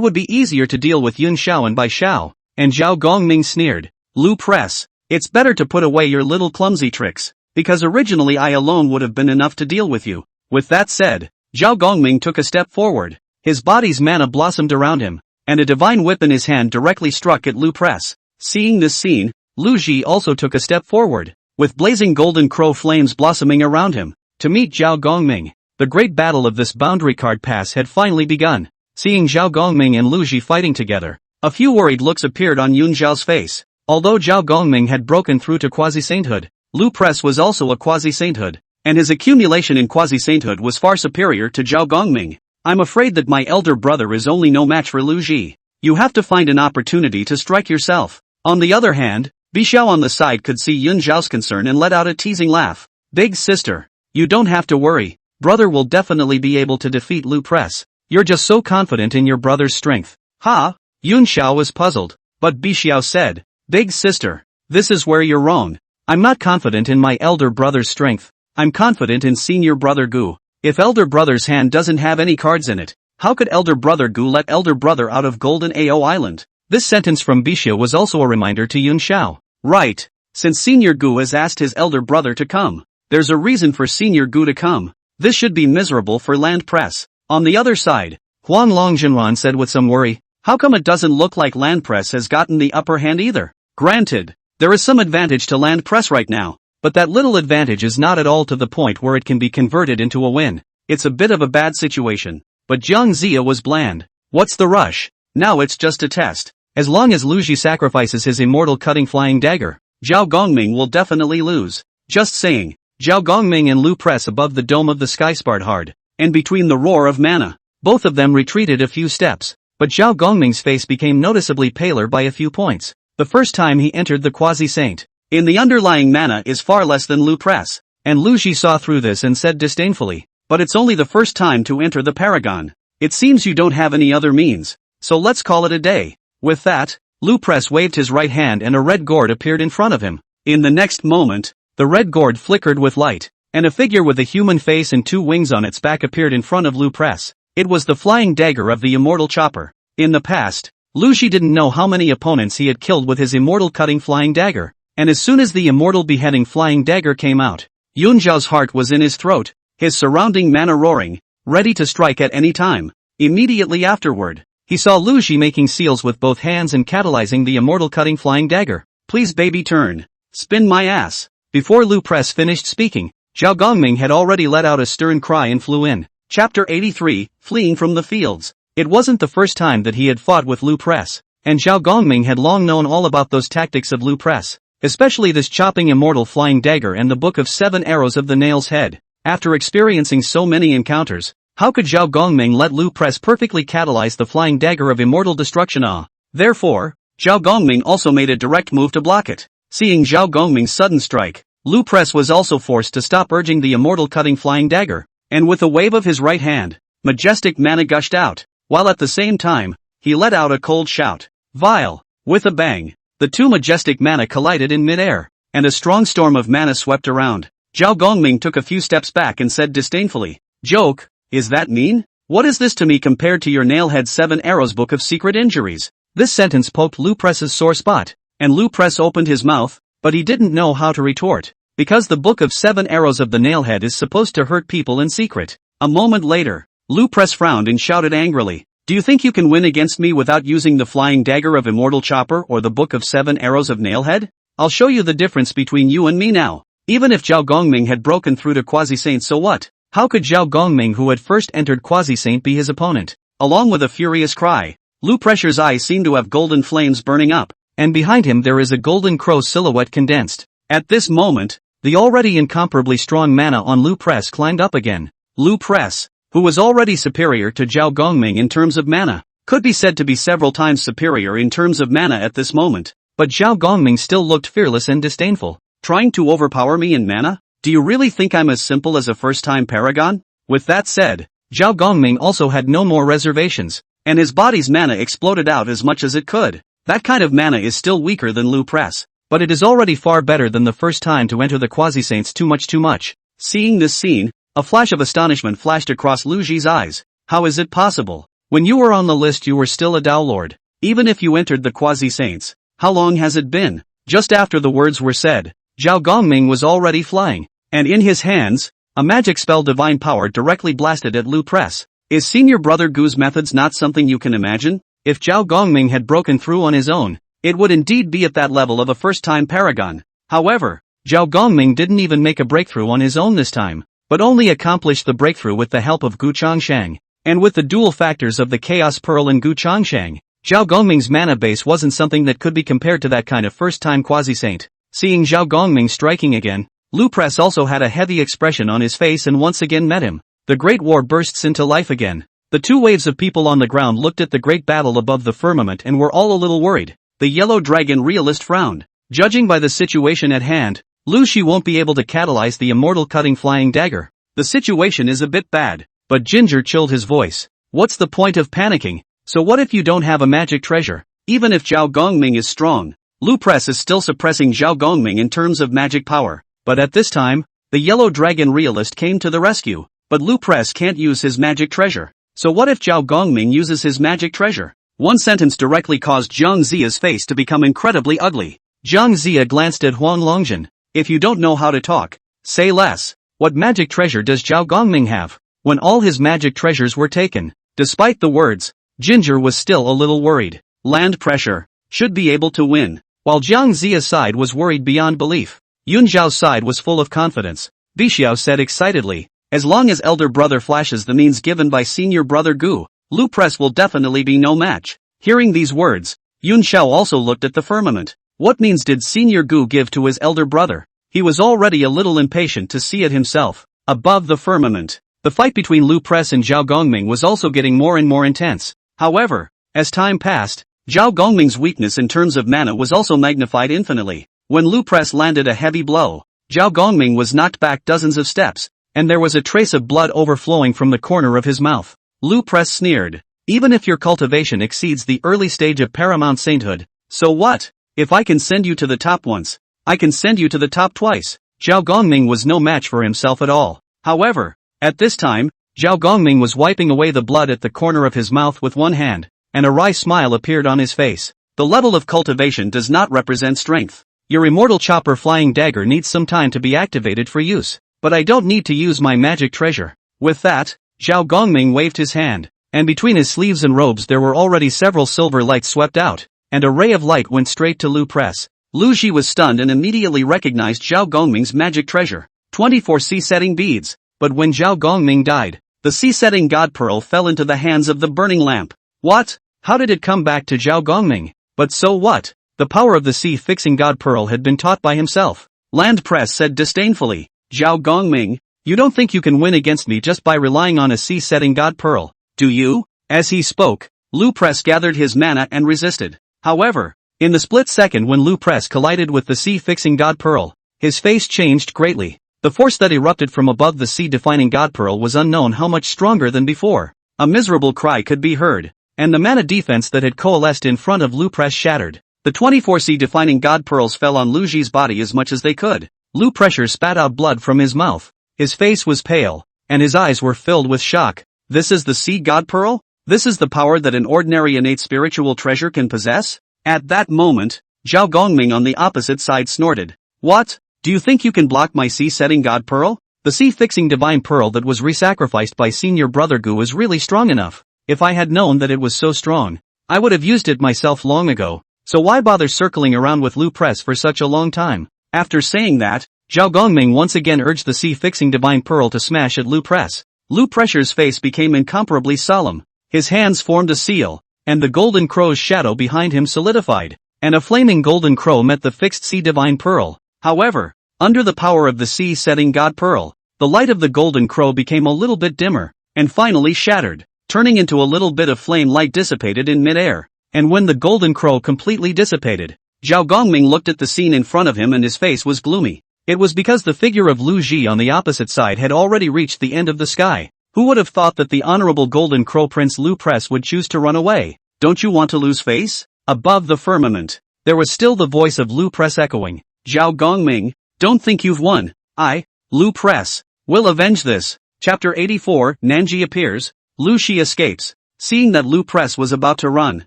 [SPEAKER 1] would be easier to deal with Yun Xiao and Bai Xiao, and Zhao Gongming sneered, "Lu Press, it's better to put away your little clumsy tricks, because originally I alone would have been enough to deal with you." With that said, Zhao Gongming took a step forward. His body's mana blossomed around him, and a divine whip in his hand directly struck at Lu Press. Seeing this scene, Lu Ji also took a step forward, with blazing golden crow flames blossoming around him, to meet Zhao Gongming. The great battle of this boundary card pass had finally begun. Seeing Zhao Gongming and Lu Ji fighting together, a few worried looks appeared on Yun Xiao's face. Although Zhao Gongming had broken through to quasi-sainthood, Lu Press was also a quasi-sainthood, and his accumulation in quasi-sainthood was far superior to Zhao Gongming. "I'm afraid that my elder brother is only no match for Lu Ji. You have to find an opportunity to strike yourself." On the other hand, Bi Xiao on the side could see Yun Xiao's concern and let out a teasing laugh. "Big sister, you don't have to worry. Brother will definitely be able to defeat Lu Press. You're just so confident in your brother's strength." "Ha?" Yun Xiao was puzzled, but Bi Xiao said, "Big sister, this is where you're wrong. I'm not confident in my elder brother's strength. I'm confident in senior brother Gu. If elder brother's hand doesn't have any cards in it, how could elder brother Gu let elder brother out of Golden Ao Island?" This sentence from Bi Xiao was also a reminder to Yun Xiao. Right, since senior Gu has asked his elder brother to come, there's a reason for senior Gu to come. This should be miserable for Land Press. On the other side, Huan Longjinran said with some worry, "How come it doesn't look like Land Press has gotten the upper hand either?" Granted, there is some advantage to Land Press right now, but that little advantage is not at all to the point where it can be converted into a win. It's a bit of a bad situation. But Jiang Zia was bland. What's the rush? Now it's just a test. As long as Lu Ji sacrifices his immortal cutting flying dagger, Zhao Gongming will definitely lose. Just saying. Zhao Gongming and Lu Press above the dome of the sky sparred hard, and between the roar of mana, both of them retreated a few steps, but Zhao Gongming's face became noticeably paler by a few points. The first time he entered the quasi-saint, in the underlying mana is far less than Lu Press, and Lu Ji saw through this and said disdainfully, "But it's only the first time to enter the Paragon. It seems you don't have any other means, so let's call it a day." With that, Lu Press waved his right hand and a red gourd appeared in front of him. In the next moment, the red gourd flickered with light, and a figure with a human face and two wings on its back appeared in front of Lu Press. It was the flying dagger of the immortal chopper. In the past, Lu Ji didn't know how many opponents he had killed with his immortal cutting flying dagger, and as soon as the immortal beheading flying dagger came out, Yun Zhao's heart was in his throat, his surrounding mana roaring, ready to strike at any time. Immediately afterward, he saw Lu Ji making seals with both hands and catalyzing the immortal cutting flying dagger. "Please baby turn. Spin my ass." Before Lu Press finished speaking, Zhao Gongming had already let out a stern cry and flew in. Chapter 83, Fleeing from the Fields. It wasn't the first time that he had fought with Lu Press, and Zhao Gongming had long known all about those tactics of Lu Press, especially this chopping immortal flying dagger and the Book of 7 Arrows of the Nail's Head. After experiencing so many encounters, how could Zhao Gongming let Lu Press perfectly catalyze the flying dagger of immortal destruction? Therefore, Zhao Gongming also made a direct move to block it. Seeing Zhao Gongming's sudden strike, Lu Press was also forced to stop urging the immortal cutting flying dagger, and with a wave of his right hand, majestic mana gushed out, while at the same time, he let out a cold shout. Vile! With a bang, the two majestic mana collided in midair, and a strong storm of mana swept around. Zhao Gongming took a few steps back and said disdainfully, "Joke, is that mean? What is this to me compared to your Nailhead 7 Arrows Book of Secret Injuries?" This sentence poked Lu Press's sore spot, and Lu Press opened his mouth, but he didn't know how to retort, because the Book of 7 Arrows of the Nailhead is supposed to hurt people in secret. A moment later, Lu Press frowned and shouted angrily, Do you think you can win against me without using the flying dagger of Immortal Chopper or the book of 7 arrows of Nailhead? I'll show you the difference between you and me now. Even if Zhao Gongming had broken through to Quasi-Saint, so what? How could Zhao Gongming, who had first entered Quasi-Saint, be his opponent? Along with a furious cry, Lu Pressure's eyes seem to have golden flames burning up, and behind him there is a golden crow silhouette condensed. At this moment, the already incomparably strong mana on Lu Press climbed up again. Lu Press, who was already superior to Zhao Gongming in terms of mana, could be said to be several times superior in terms of mana at this moment, but Zhao Gongming still looked fearless and disdainful. Trying to overpower me in mana? Do you really think I'm as simple as a first-time paragon? With that said, Zhao Gongming also had no more reservations, and his body's mana exploded out as much as it could. That kind of mana is still weaker than Lu Press, but it is already far better than the first time to enter the Quasi-Saints. Too much. Seeing this scene, a flash of astonishment flashed across Lu Ji's eyes. How is it possible? When you were on the list you were still a Dao Lord. Even if you entered the Quasi-Saints, how long has it been? Just after the words were said, Zhao Gongming was already flying, and in his hands, a magic spell divine power directly blasted at Lu Press. Is Senior Brother Gu's methods not something you can imagine? If Zhao Gongming had broken through on his own, it would indeed be at that level of a first-time paragon. However, Zhao Gongming didn't even make a breakthrough on his own this time, but only accomplished the breakthrough with the help of Gu Changshang. And with the dual factors of the Chaos Pearl and Gu Changshang, Zhao Gongming's mana base wasn't something that could be compared to that kind of first-time Quasi-Saint. Seeing Zhao Gongming striking again, Lu Press also had a heavy expression on his face and once again met him. The Great War bursts into life again. The two waves of people on the ground looked at the great battle above the firmament and were all a little worried. The Yellow Dragon realist frowned. Judging by the situation at hand, Lu Shi won't be able to catalyze the immortal cutting flying dagger. The situation is a bit bad, but Ginger chilled his voice. What's the point of panicking? So what if you don't have a magic treasure? Even if Zhao Gongming is strong, Lu Press is still suppressing Zhao Gongming in terms of magic power. But at this time, the Yellow Dragon realist came to the rescue. But Lu Press can't use his magic treasure. So what if Zhao Gongming uses his magic treasure? One sentence directly caused Zhang Ziya's face to become incredibly ugly. Zhang Ziya glanced at Huang Longjun. If you don't know how to talk, say less. What magic treasure does Zhao Gongming have? When all his magic treasures were taken. Despite the words, Ginger was still a little worried. Land pressure. Should be able to win. While Zhang Ziya's side was worried beyond belief, Yun Zhao's side was full of confidence. Bixiao said excitedly, as long as elder brother flashes the means given by senior brother Gu, Lu Press will definitely be no match. Hearing these words, Yun Zhao also looked at the firmament. What means did senior Gu give to his elder brother? He was already a little impatient to see it himself. Above the firmament, the fight between Lu Press and Zhao Gongming was also getting more and more intense. However, as time passed, Zhao Gongming's weakness in terms of mana was also magnified infinitely. When Lu Press landed a heavy blow, Zhao Gongming was knocked back dozens of steps, and there was a trace of blood overflowing from the corner of his mouth. Lu Press sneered. Even if your cultivation exceeds the early stage of paramount sainthood, so what? If I can send you to the top once, I can send you to the top twice. Zhao Gongming was no match for himself at all. However, at this time, Zhao Gongming was wiping away the blood at the corner of his mouth with one hand, and a wry smile appeared on his face. The level of cultivation does not represent strength. Your immortal chopper flying dagger needs some time to be activated for use. But I don't need to use my magic treasure. With that, Zhao Gongming waved his hand, and between his sleeves and robes there were already several silver lights swept out, and a ray of light went straight to Lu Press. Lu Ji was stunned and immediately recognized Zhao Gongming's magic treasure, 24 sea-setting beads. But when Zhao Gongming died, the sea-setting god pearl fell into the hands of the burning lamp. What? How did it come back to Zhao Gongming? But so what? The power of the sea-fixing god pearl had been taught by himself. Land Press said disdainfully. Zhao Gongming, you don't think you can win against me just by relying on a sea-setting god pearl, do you? As he spoke, Lu Press gathered his mana and resisted. However, in the split second when Lu Press collided with the sea-fixing god pearl, his face changed greatly. The force that erupted from above the sea-defining god pearl was unknown how much stronger than before. A miserable cry could be heard, and the mana defense that had coalesced in front of Lu Press shattered. The 24 sea-defining god pearls fell on Lu Ji's body as much as they could. Lu Pressure spat out blood from his mouth. His face was pale, and his eyes were filled with shock. This is the sea god pearl? This is the power that an ordinary innate spiritual treasure can possess? At that moment, Zhao Gongming on the opposite side snorted. What? Do you think you can block my sea-setting god pearl? The sea-fixing divine pearl that was re-sacrificed by senior brother Gu is really strong enough. If I had known that it was so strong, I would have used it myself long ago, so why bother circling around with Lu Press for such a long time? After saying that, Zhao Gongming once again urged the sea-fixing divine pearl to smash at Lu Press. Lu Pressure's face became incomparably solemn. His hands formed a seal, and the golden crow's shadow behind him solidified, and a flaming golden crow met the fixed sea divine pearl. However, under the power of the sea-setting god pearl, the light of the golden crow became a little bit dimmer, and finally shattered, turning into a little bit of flame light dissipated in mid-air. And when the golden crow completely dissipated, Zhao Gongming looked at the scene in front of him and his face was gloomy. It was because the figure of Lu Ji on the opposite side had already reached the end of the sky. Who would have thought that the honorable golden crow Prince Lu Press would choose to run away? Don't you want to lose face? Above the firmament, there was still the voice of Lu Press echoing. Zhao Gongming, don't think you've won. I, Lu Press, will avenge this. Chapter 84, Nanji appears. Lu Shi escapes. Seeing that Lu Press was about to run,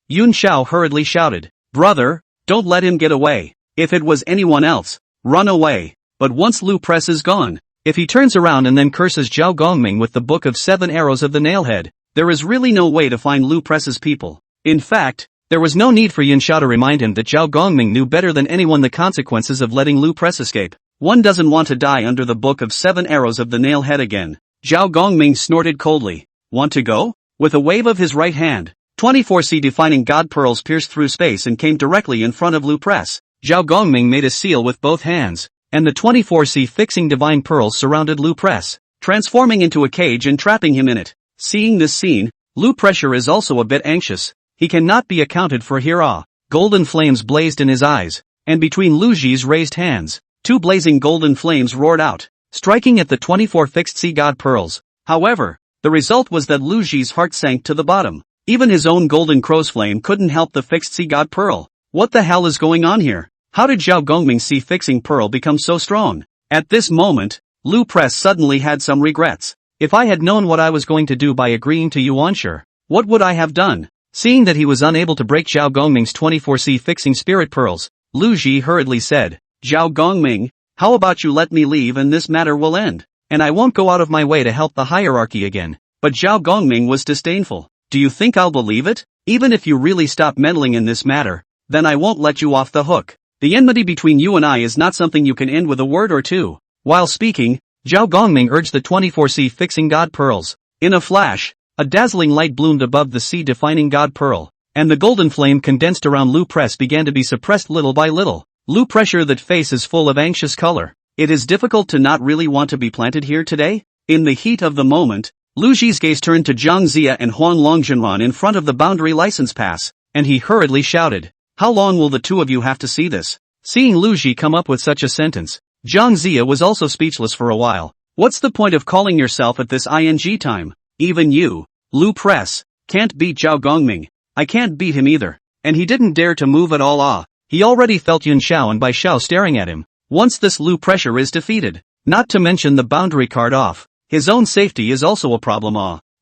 [SPEAKER 1] Yun Xiao hurriedly shouted, "Brother, don't let him get away. If it was anyone else, run away." But once Lu Press is gone, if he turns around and then curses Zhao Gongming with the Book of 7 Arrows of the Nailhead, there is really no way to find Lu Press's people. In fact, there was no need for Yun Xiao to remind him that Zhao Gongming knew better than anyone the consequences of letting Lu Press escape. One doesn't want to die under the Book of 7 Arrows of the Nailhead again. Zhao Gongming snorted coldly. Want to go? With a wave of his right hand, 24C defining god pearls pierced through space and came directly in front of Lu Press. Zhao Gongming made a seal with both hands, and the 24C fixing divine pearls surrounded Lu Press, transforming into a cage and trapping him in it. Seeing this scene, Lu Pressure is also a bit anxious. He cannot be accounted for here. Golden flames blazed in his eyes, and between Lu Ji's raised hands, 2 blazing golden flames roared out, striking at the 24 fixed sea god pearls. However, the result was that Lu Ji's heart sank to the bottom. Even his own golden crow's flame couldn't help the fixed sea god pearl. What the hell is going on here? How did Zhao Gongming's sea fixing pearl become so strong? At this moment, Lu Press suddenly had some regrets. If I had known what I was going to do by agreeing to Yuanshi, what would I have done? Seeing that he was unable to break Zhao Gongming's 24C fixing spirit pearls, Lu Ji hurriedly said, "Zhao Gongming, how about you let me leave and this matter will end, and I won't go out of my way to help the hierarchy again." But Zhao Gongming was disdainful. "Do you think I'll believe it? Even if you really stop meddling in this matter, then I won't let you off the hook. The enmity between you and I is not something you can end with a word or two." While speaking, Zhao Gongming urged the 24C fixing god pearls. In a flash, a dazzling light bloomed above the sea-defining god pearl, and the golden flame condensed around Lu Press began to be suppressed little by little. Lu Pressure, that face is full of anxious color. It is difficult to not really want to be planted here today. In the heat of the moment, Lu Ji's gaze turned to Zhang Zia and Huang Longjinran in front of the boundary license pass, and he hurriedly shouted, "How long will the two of you have to see this?" Seeing Lu Ji come up with such a sentence, Zhang Zia was also speechless for a while. "What's the point of calling yourself at this ing time? Even you, Lu Press, can't beat Zhao Gongming. I can't beat him either." And he didn't dare to move at all. He already felt Yun Xiao and Bai Xiao staring at him. Once this Lu Pressure is defeated, not to mention the boundary card off, his own safety is also a problem.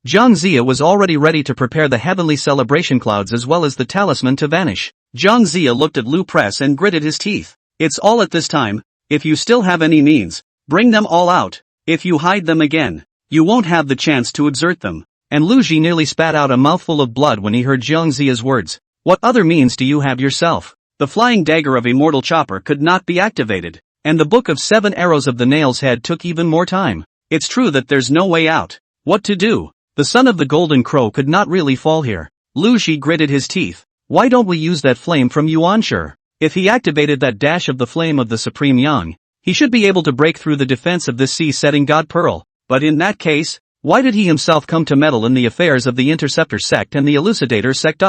[SPEAKER 1] Zhang Zia was already ready to prepare the heavenly celebration clouds as well as the talisman to vanish. Zhang Zia looked at Lu Press and gritted his teeth. "It's all at this time. If you still have any means, bring them all out. If you hide them again, you won't have the chance to exert them." And Lu Ji nearly spat out a mouthful of blood when he heard Zhang Zia's words. "What other means do you have yourself?" The flying dagger of Immortal Chopper could not be activated, and the Book of 7 Arrows of the Nail's Head took even more time. It's true that there's no way out. What to do? The son of the Golden Crow could not really fall here. Lu Ji gritted his teeth. "Why don't we use that flame from Yuanshi? If he activated that dash of the flame of the Supreme Yang, he should be able to break through the defense of this sea-setting god pearl. But in that case, why did he himself come to meddle in the affairs of the Interceptor sect and the Elucidator sect?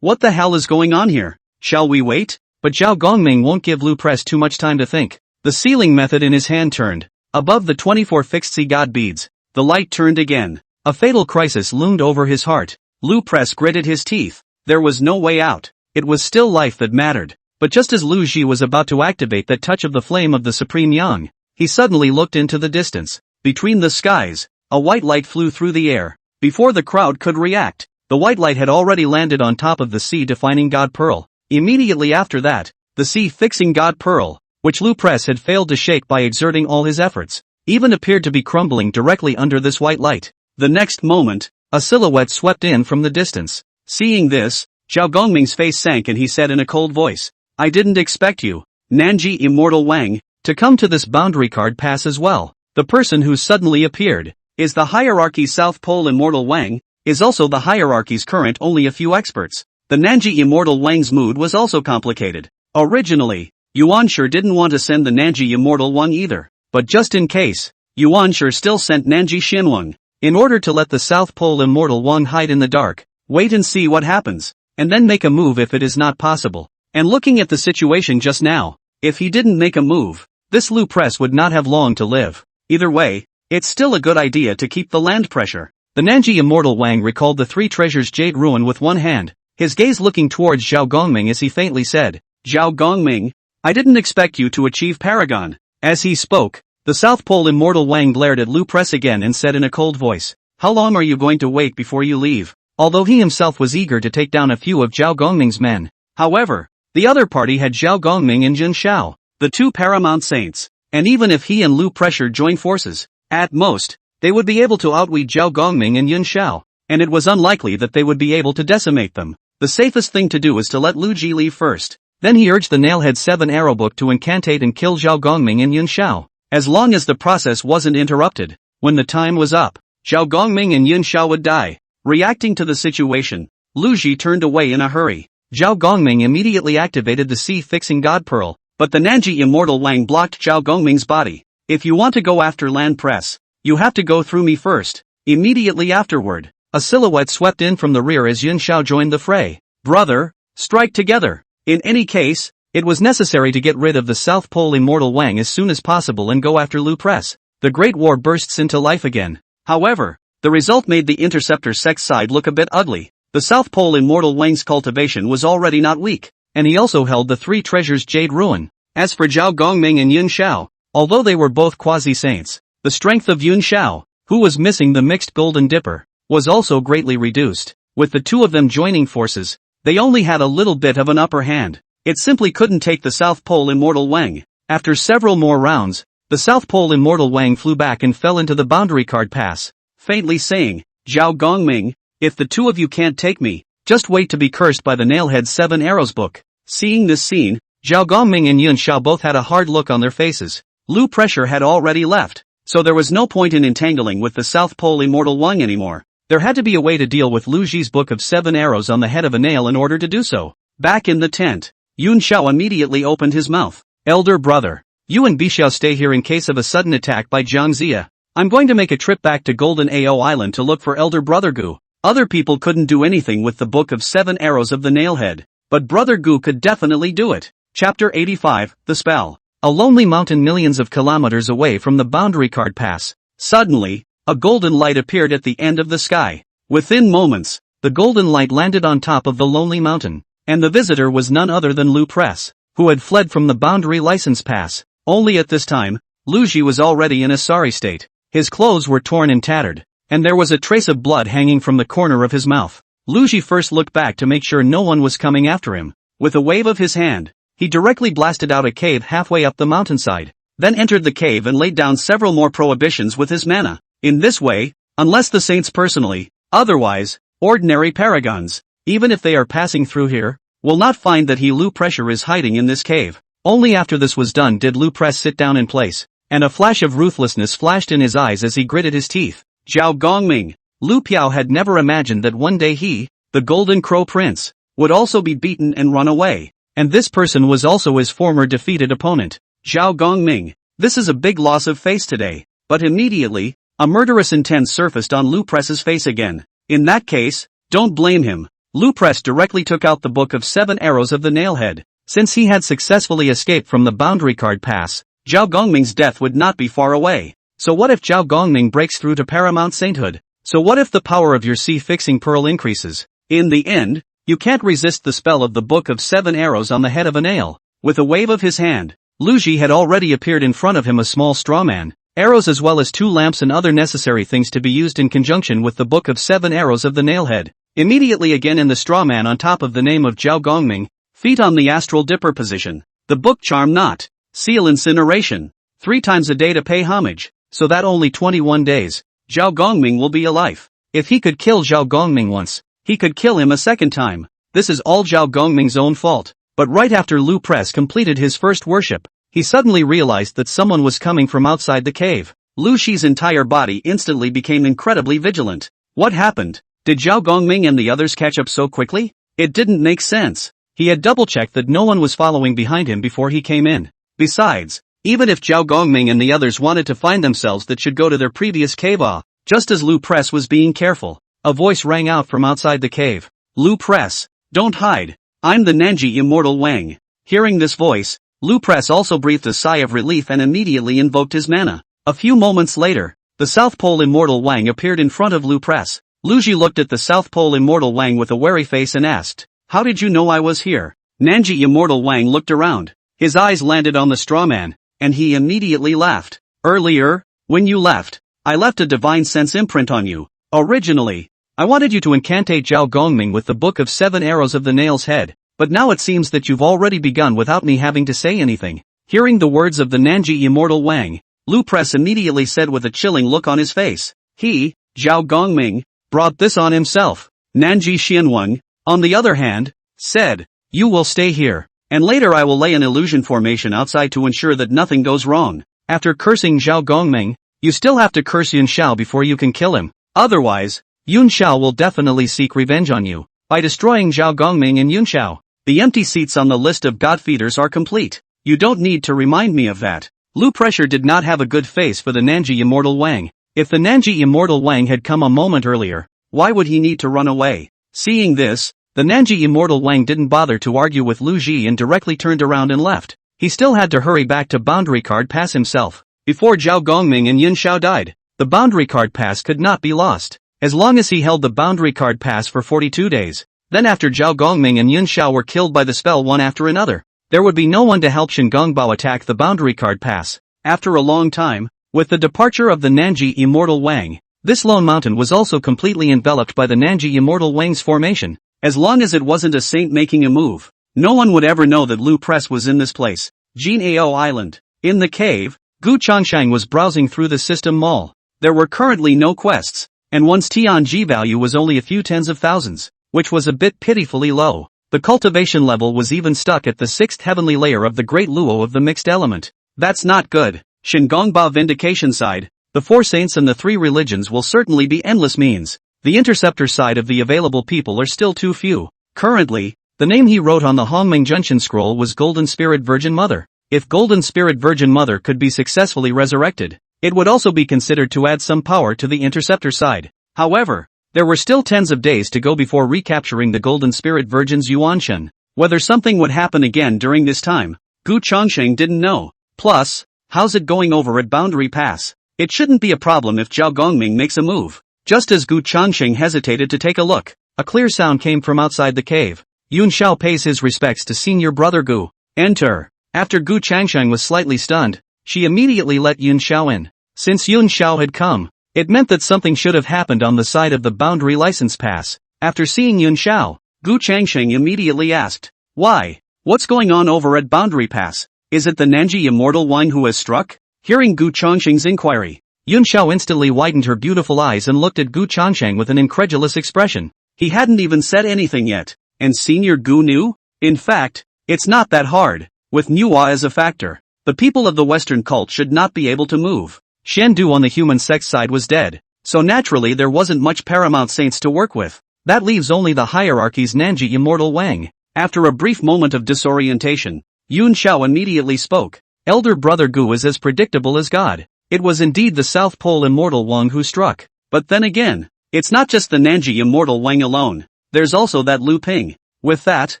[SPEAKER 1] What the hell is going on here? Shall we wait?" But Zhao Gongming won't give Lu Press too much time to think. The sealing method in his hand turned. Above the 24 fixed sea god beads, the light turned again. A fatal crisis loomed over his heart. Lu Press gritted his teeth. There was no way out. It was still life that mattered. But just as Lu Ji was about to activate that touch of the flame of the Supreme Yang, he suddenly looked into the distance. Between the skies, a white light flew through the air. Before the crowd could react, the white light had already landed on top of the sea-defining god pearl. Immediately after that, the sea-fixing god pearl, which Lu Press had failed to shake by exerting all his efforts, even appeared to be crumbling directly under this white light. The next moment, a silhouette swept in from the distance. Seeing this, Zhao Gongming's face sank and he said in a cold voice, "I didn't expect you, Nanji Immortal Wang, to come to this boundary card pass as well." The person who suddenly appeared is the hierarchy's South Pole Immortal Wang, is also the hierarchy's current only a few experts. The Nanji Immortal Wang's mood was also complicated. Originally, Yuan sure didn't want to send the Nanji Immortal Wang either, but just in case, Yuan sure still sent Nanji Xinwang, in order to let the South Pole Immortal Wang hide in the dark, wait and see what happens, and then make a move if it is not possible. And looking at the situation just now, if he didn't make a move, this Lu Press would not have long to live. Either way, it's still a good idea to keep the land pressure. The Nanji Immortal Wang recalled the three treasures Jade Ruin with one hand, his gaze looking towards Zhao Gongming as he faintly said, "Zhao Gongming, I didn't expect you to achieve Paragon." As he spoke, the South Pole Immortal Wang glared at Lu Press again and said in a cold voice, "How long are you going to wait before you leave?" Although he himself was eager to take down a few of Zhao Gongming's men. However, the other party had Zhao Gongming and Juejiao, the two paramount saints, and even if he and Lu Pressure joined forces, at most, they would be able to outweed Zhao Gongming and Juejiao, and it was unlikely that they would be able to decimate them. The safest thing to do is to let Lu Ji leave first. Then he urged the Nailhead 7 Arrow Book to incantate and kill Zhao Gongming and Juejiao, as long as the process wasn't interrupted. When the time was up, Zhao Gongming and Juejiao would die. Reacting to the situation, Lu Ji turned away in a hurry. Zhao Gongming immediately activated the sea-fixing God Pearl, but the Nanji Immortal Wang blocked Zhao Gongming's body. "If you want to go after land press, you have to go through me first." Immediately afterward, a silhouette swept in from the rear as Juejiao joined the fray. "Brother, strike together." In any case, it was necessary to get rid of the South Pole Immortal Wang as soon as possible and go after Lu Press. The Great War bursts into life again. However, the result made the Interceptor sect side look a bit ugly. The South Pole Immortal Wang's cultivation was already not weak, and he also held the three treasures Jade Ruin. As for Zhao Gongming and Juejiao, although they were both quasi-saints, the strength of Juejiao, who was missing the mixed Golden Dipper, was also greatly reduced. With the two of them joining forces, they only had a little bit of an upper hand. It simply couldn't take the South Pole Immortal Wang. After several more rounds, the South Pole Immortal Wang flew back and fell into the boundary card pass, faintly saying, "Zhao Gongming, if the two of you can't take me, just wait to be cursed by the Nailhead 7 Arrows Book." Seeing this scene, Zhao Gongming and Juejiao both had a hard look on their faces. Lu Pressure had already left, so there was no point in entangling with the South Pole Immortal Wang anymore. There had to be a way to deal with Lu Ji's Book of 7 Arrows on the head of a nail in order to do so. Back in the tent, Juejiao immediately opened his mouth. "Elder brother, you and Bixiao stay here in case of a sudden attack by Jiang Zia. I'm going to make a trip back to Golden Ao Island to look for Elder Brother Gu." Other people couldn't do anything with the Book of 7 Arrows of the Nailhead, but Brother Gu could definitely do it. Chapter 85, The Spell. A lonely mountain millions of kilometers away from the boundary card pass. Suddenly, a golden light appeared at the end of the sky. Within moments, the golden light landed on top of the lonely mountain, and the visitor was none other than Lu Press, who had fled from the boundary license pass. Only at this time, Lu Ji was already in a sorry state. His clothes were torn and tattered, and there was a trace of blood hanging from the corner of his mouth. Lu Ji first looked back to make sure no one was coming after him. With a wave of his hand, he directly blasted out a cave halfway up the mountainside, then entered the cave and laid down several more prohibitions with his mana. In this way, unless the saints personally, otherwise, ordinary paragons, even if they are passing through here, will not find that Lu Pressure is hiding in this cave. Only after this was done did Lu Press sit down in place, and a flash of ruthlessness flashed in his eyes as he gritted his teeth. Zhao Gongming. Lu Piao had never imagined that one day he, the Golden Crow Prince, would also be beaten and run away. And this person was also his former defeated opponent. Zhao Gongming. This is a big loss of face today. But immediately, a murderous intent surfaced on Lu Press's face again. In that case, don't blame him. Lu Press directly took out the Book of 7 Arrows of the Nailhead. Since he had successfully escaped from the boundary card pass, Zhao Gongming's death would not be far away. So what if Zhao Gongming breaks through to paramount sainthood? So what if the power of your sea-fixing pearl increases? In the end, you can't resist the spell of the Book of 7 Arrows on the head of a nail. With a wave of his hand, Lu Ji had already appeared in front of him, a small straw man, arrows as well as 2 lamps and other necessary things to be used in conjunction with the Book of 7 Arrows of the Nailhead. Immediately again in the straw man on top of the name of Zhao Gongming, feet on the astral dipper position, the book charm knot, seal incineration, 3 times a day to pay homage, so that only 21 days, Zhao Gongming will be alive. If he could kill Zhao Gongming once, he could kill him a second time. This is all Zhao Gongming's own fault. But right after Lu Press completed his first worship, he suddenly realized that someone was coming from outside the cave. Lu Shi's entire body instantly became incredibly vigilant. What happened? Did Zhao Gongming and the others catch up so quickly? It didn't make sense. He had double-checked that no one was following behind him before he came in. Besides, even if Zhao Gongming and the others wanted to find themselves, that should go to their previous cave. Just as Lu Press was being careful, a voice rang out from outside the cave. Lu Press, don't hide. I'm the Nanji Immortal Wang. Hearing this voice, Lu Press also breathed a sigh of relief and immediately invoked his mana. A few moments later, the South Pole Immortal Wang appeared in front of Lu Press. Lu Ji looked at the South Pole Immortal Wang with a wary face and asked, "How did you know I was here?" Nanji Immortal Wang looked around. His eyes landed on the straw man, and he immediately laughed. "Earlier, when you left, I left a divine sense imprint on you. Originally, I wanted you to incantate Zhao Gongming with the Book of 7 Arrows of the Nail's Head, but now it seems that you've already begun without me having to say anything." Hearing the words of the Nanji Immortal Wang, Lu Press immediately said with a chilling look on his face, "He, Zhao Gongming, brought this on himself." Nanji Xianwang, on the other hand, said, "You will stay here, and later I will lay an illusion formation outside to ensure that nothing goes wrong." After cursing Zhao Gongming, you still have to curse Yun Xiao before you can kill him. Otherwise, Yun Xiao will definitely seek revenge on you. By destroying Zhao Gongming and Yun Xiao, the empty seats on the list of God-feeders are complete. You don't need to remind me of that. Lu Pressure did not have a good face for the Nanji Immortal Wang. If the Nanji Immortal Wang had come a moment earlier, why would he need to run away? Seeing this, the Nanji Immortal Wang didn't bother to argue with Lu Ji and directly turned around and left. He still had to hurry back to Boundary Card Pass himself. Before Zhao Gongming and Yun Xiao died, the Boundary Card Pass could not be lost, as long as he held the Boundary Card Pass for 42 days. Then after Zhao Gongming and Yun Xiao were killed by the spell one after another, there would be no one to help Shen Gongbao attack the Boundary Card Pass. After a long time, with the departure of the Nanji Immortal Wang, this lone mountain was also completely enveloped by the Nanji Immortal Wang's formation. As long as it wasn't a saint making a move, no one would ever know that Lu Press was in this place. Jinao Island. In the cave, Gu Changshang was browsing through the system mall. There were currently no quests, and one's Tianji value was only a few tens of thousands, which was a bit pitifully low. The cultivation level was even stuck at the 6th heavenly layer of the Great Luo of the Mixed Element. That's not good. Shen Gongbao Vindication side, the 4 saints and the 3 religions will certainly be endless means. The interceptor side of the available people are still too few. Currently, the name he wrote on the Hongming Junction scroll was Golden Spirit Virgin Mother. If Golden Spirit Virgin Mother could be successfully resurrected, it would also be considered to add some power to the interceptor side. However, there were still tens of days to go before recapturing the Golden Spirit Virgin's Yuanshan. Whether something would happen again during this time, Gu Changsheng didn't know. Plus, how's it going over at Boundary Pass? It shouldn't be a problem if Zhao Gongming makes a move. Just as Gu Changsheng hesitated to take a look, a clear sound came from outside the cave. Yun Xiao pays his respects to senior brother Gu. Enter. After Gu Changsheng was slightly stunned, she immediately let Yun Xiao in. Since Yun Xiao had come, it meant that something should have happened on the side of the Boundary License Pass. After seeing Yun Xiao, Gu Changsheng immediately asked, "Why? What's going on over at Boundary Pass? Is it the Nanji Immortal Wang who has struck?" Hearing Gu Changsheng's inquiry, Yun Xiao instantly widened her beautiful eyes and looked at Gu Changsheng with an incredulous expression. He hadn't even said anything yet, and Senior Gu knew? In fact, it's not that hard. With Nuwa as a factor, the people of the Western cult should not be able to move. Shen Du on the human sect side was dead, so naturally there wasn't much paramount saints to work with. That leaves only the hierarchy's Nanji Immortal Wang. After a brief moment of disorientation, Yun Xiao immediately spoke. Elder brother Gu is as predictable as God. It was indeed the South Pole Immortal Wang who struck. But then again, it's not just the Nanji Immortal Wang alone. There's also that Lu Ping. With that,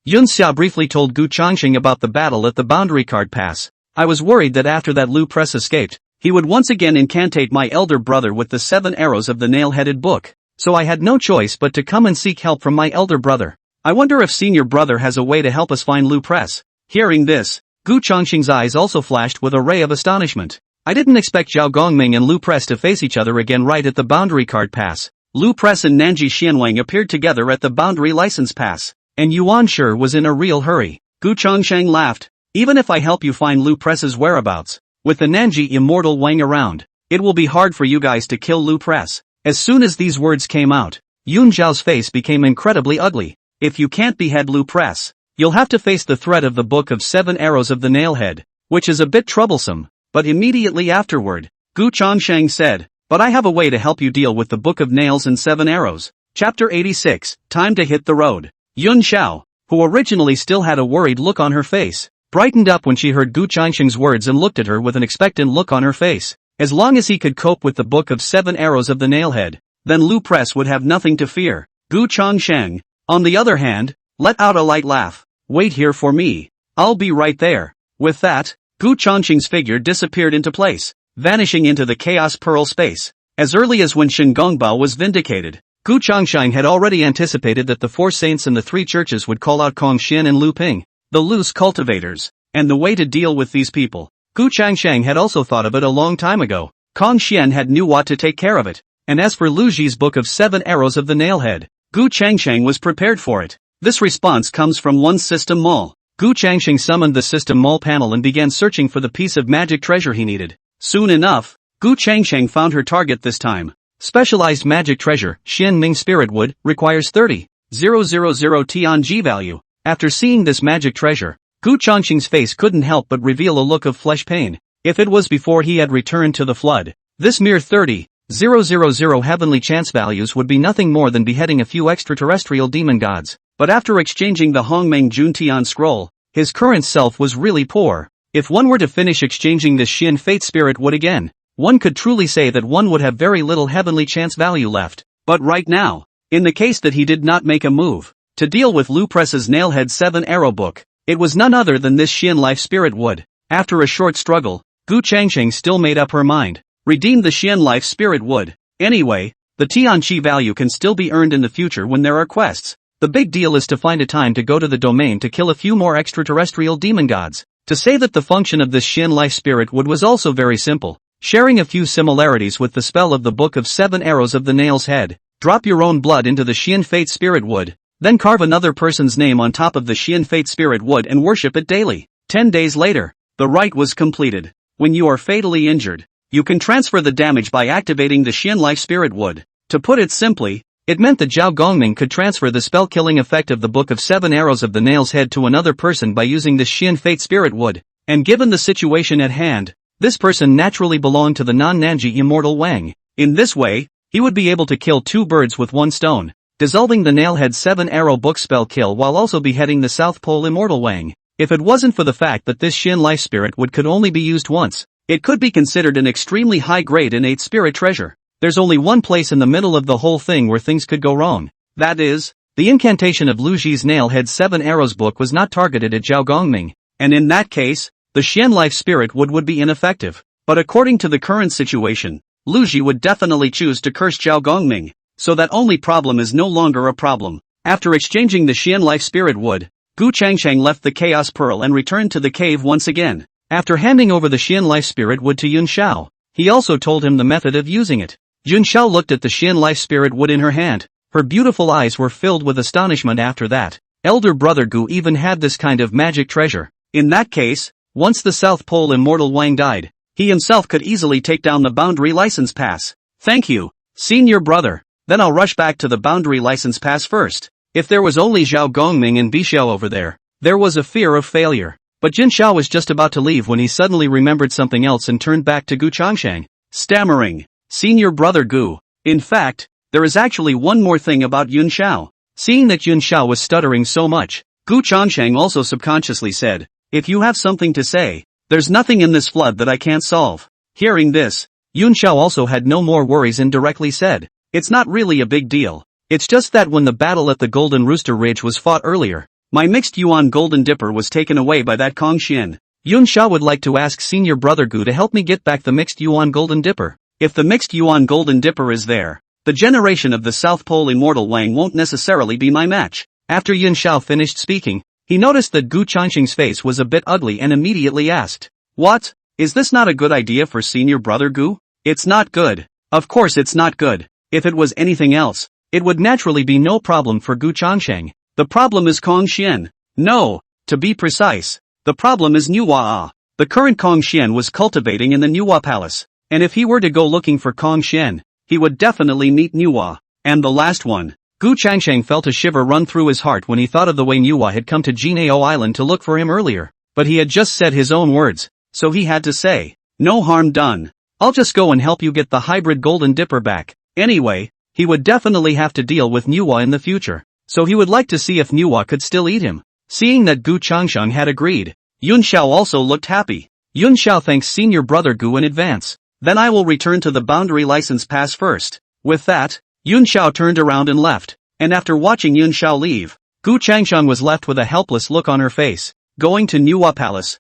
[SPEAKER 1] Yun Xia briefly told Gu Changsheng about the battle at the Boundary Card Pass. I was worried that after that Lu Press escaped, he would once again incantate my elder brother with the 7 arrows of the nail-headed book. So I had no choice but to come and seek help from my elder brother. I wonder if senior brother has a way to help us find Lu Press. Hearing this, Gu Changsheng's eyes also flashed with a ray of astonishment. I didn't expect Zhao Gongming and Lu Press to face each other again right at the Boundary Card Pass. Lu Press and Nanji Xianwang appeared together at the Boundary License Pass, and Yuan sure was in a real hurry. Gu Changsheng laughed. Even if I help you find Lu Press's whereabouts, with the Nanji Immortal Wang around, it will be hard for you guys to kill Lu Press. As soon as these words came out, Juejiao's face became incredibly ugly. If you can't behead Lu Press, you'll have to face the threat of the Book of 7 Arrows of the Nailhead, which is a bit troublesome. But immediately afterward, Gu Changsheng said, "But I have a way to help you deal with the Book of Nails and 7 Arrows." Chapter 86, Time to Hit the Road. Juejiao, who originally still had a worried look on her face, brightened up when she heard Gu Changsheng's words and looked at her with an expectant look on her face. As long as he could cope with the Book of 7 Arrows of the Nailhead, then Lu Press would have nothing to fear. Gu Changsheng, on the other hand, let out a light laugh. "Wait here for me. I'll be right there." With that, Gu Changsheng's figure disappeared into place, vanishing into the chaos pearl space. As early as when Shen Gongbao was vindicated, Gu Changsheng had already anticipated that the 4 saints and the 3 churches would call out Kong Xian and Lu Ping, the loose cultivators, and the way to deal with these people. Gu Changsheng had also thought of it a long time ago. Kong Xian had knew what to take care of it, and as for Lu Ji's Book of 7 Arrows of the Nailhead, Gu Changsheng was prepared for it. This response comes from one system mall. Gu Changsheng summoned the system mall panel and began searching for the piece of magic treasure he needed. Soon enough, Gu Changsheng found her target this time. Specialized magic treasure, Xian Ming Spirit Wood, requires 30,000 Tianji value. After seeing this magic treasure, Gu Changsheng's face couldn't help but reveal a look of flesh pain. If it was before he had returned to the flood, this mere 30,000 heavenly chance values would be nothing more than beheading a few extraterrestrial demon gods. But after exchanging the Hongmeng Juntian scroll, his current self was really poor. If one were to finish exchanging this Xian Fate Spirit Wood again, one could truly say that one would have very little heavenly chance value left. But right now, in the case that he did not make a move to deal with Lu Press's Nailhead 7 Arrow Book, it was none other than this Xian Life Spirit Wood. After a short struggle, Gu Changsheng still made up her mind. Redeem the Xian Life Spirit Wood. Anyway, the Tianqi value can still be earned in the future when there are quests. The big deal is to find a time to go to the domain to kill a few more extraterrestrial demon gods. To say that the function of this Xian Life Spirit Wood was also very simple, sharing a few similarities with the spell of the Book of 7 Arrows of the Nail's Head. Drop your own blood into the Xian Fate Spirit Wood, then carve another person's name on top of the Xian Fate Spirit Wood and worship it daily. 10 days later, the rite was completed. When you are fatally injured, you can transfer the damage by activating the Xian Life Spirit Wood. To put it simply, it meant that Zhao Gongming could transfer the spell-killing effect of the Book of 7 Arrows of the Nail's Head to another person by using this Xian Fate Spirit Wood. And given the situation at hand, this person naturally belonged to the non-Nanji immortal Wang. In this way, he would be able to kill 2 birds with 1 stone, dissolving the Nailhead 7 Arrow Book spell kill while also beheading the South Pole immortal Wang. If it wasn't for the fact that this Xian Life Spirit Wood could only be used once, it could be considered an extremely high-grade innate spirit treasure. There's only one place in the middle of the whole thing where things could go wrong. That is, the incantation of Lu Ji's Nailhead 7 Arrows book was not targeted at Zhao Gongming, and in that case, the Xian Life Spirit would be ineffective. But according to the current situation, Lu Ji would definitely choose to curse Zhao Gongming, so that only problem is no longer a problem. After exchanging the Xian Life Spirit Wood, Gu Changsheng left the Chaos Pearl and returned to the cave once again. After handing over the Xian Life Spirit Wood to Juejiao, he also told him the method of using it. Juejiao looked at the Xian Life Spirit Wood in her hand. Her beautiful eyes were filled with astonishment after that. Elder brother Gu even had this kind of magic treasure. In that case, once the South Pole immortal Wang died, he himself could easily take down the boundary license pass. Thank you, senior brother. Then I'll rush back to the boundary license pass first. If there was only Zhao Gongming and Bixiao over there was a fear of failure. But Juejiao was just about to leave when he suddenly remembered something else and turned back to Gu Changsheng, stammering, "Senior brother Gu, in fact, there is actually one more thing about Juejiao." Seeing that Juejiao was stuttering so much, Gu Changsheng also subconsciously said, "If you have something to say, there's nothing in this flood that I can't solve." Hearing this, Juejiao also had no more worries and directly said, "It's not really a big deal. It's just that when the battle at the Golden Rooster Ridge was fought earlier, my mixed Yuan Golden Dipper was taken away by that Kong Xian. Juejiao would like to ask senior brother Gu to help me get back the mixed Yuan Golden Dipper. If the mixed Yuan Golden Dipper is there, the generation of the South Pole immortal Wang won't necessarily be my match." After Juejiao finished speaking, he noticed that Gu Changsheng's face was a bit ugly and immediately asked, "What? Is this not a good idea for senior brother Gu?" "It's not good. Of course it's not good. If it was anything else, it would naturally be no problem for Gu Changsheng. The problem is Kong Xian. No, to be precise, the problem is Nuwa. The current Kong Xian was cultivating in the Nuwa Palace, and if he were to go looking for Kong Xian, he would definitely meet Manhwa. And the last one. Gu Changsheng felt a shiver run through his heart when he thought of the way Manhwa had come to Juejiao Island to look for him earlier. But he had just said his own words, so he had to say, no harm done. I'll just go and help you get the hybrid golden dipper back. Anyway, he would definitely have to deal with Manhwa in the future, so he would like to see if Manhwa could still eat him. Seeing that Gu Changsheng had agreed, Juejiao also looked happy. Juejiao thanks senior brother Gu in advance. Then I will return to the boundary license pass first. With that, Juejiao turned around and left, and after watching Juejiao leave, Gu Changsheng was left with a helpless look on her face. Going to Manhwa Palace.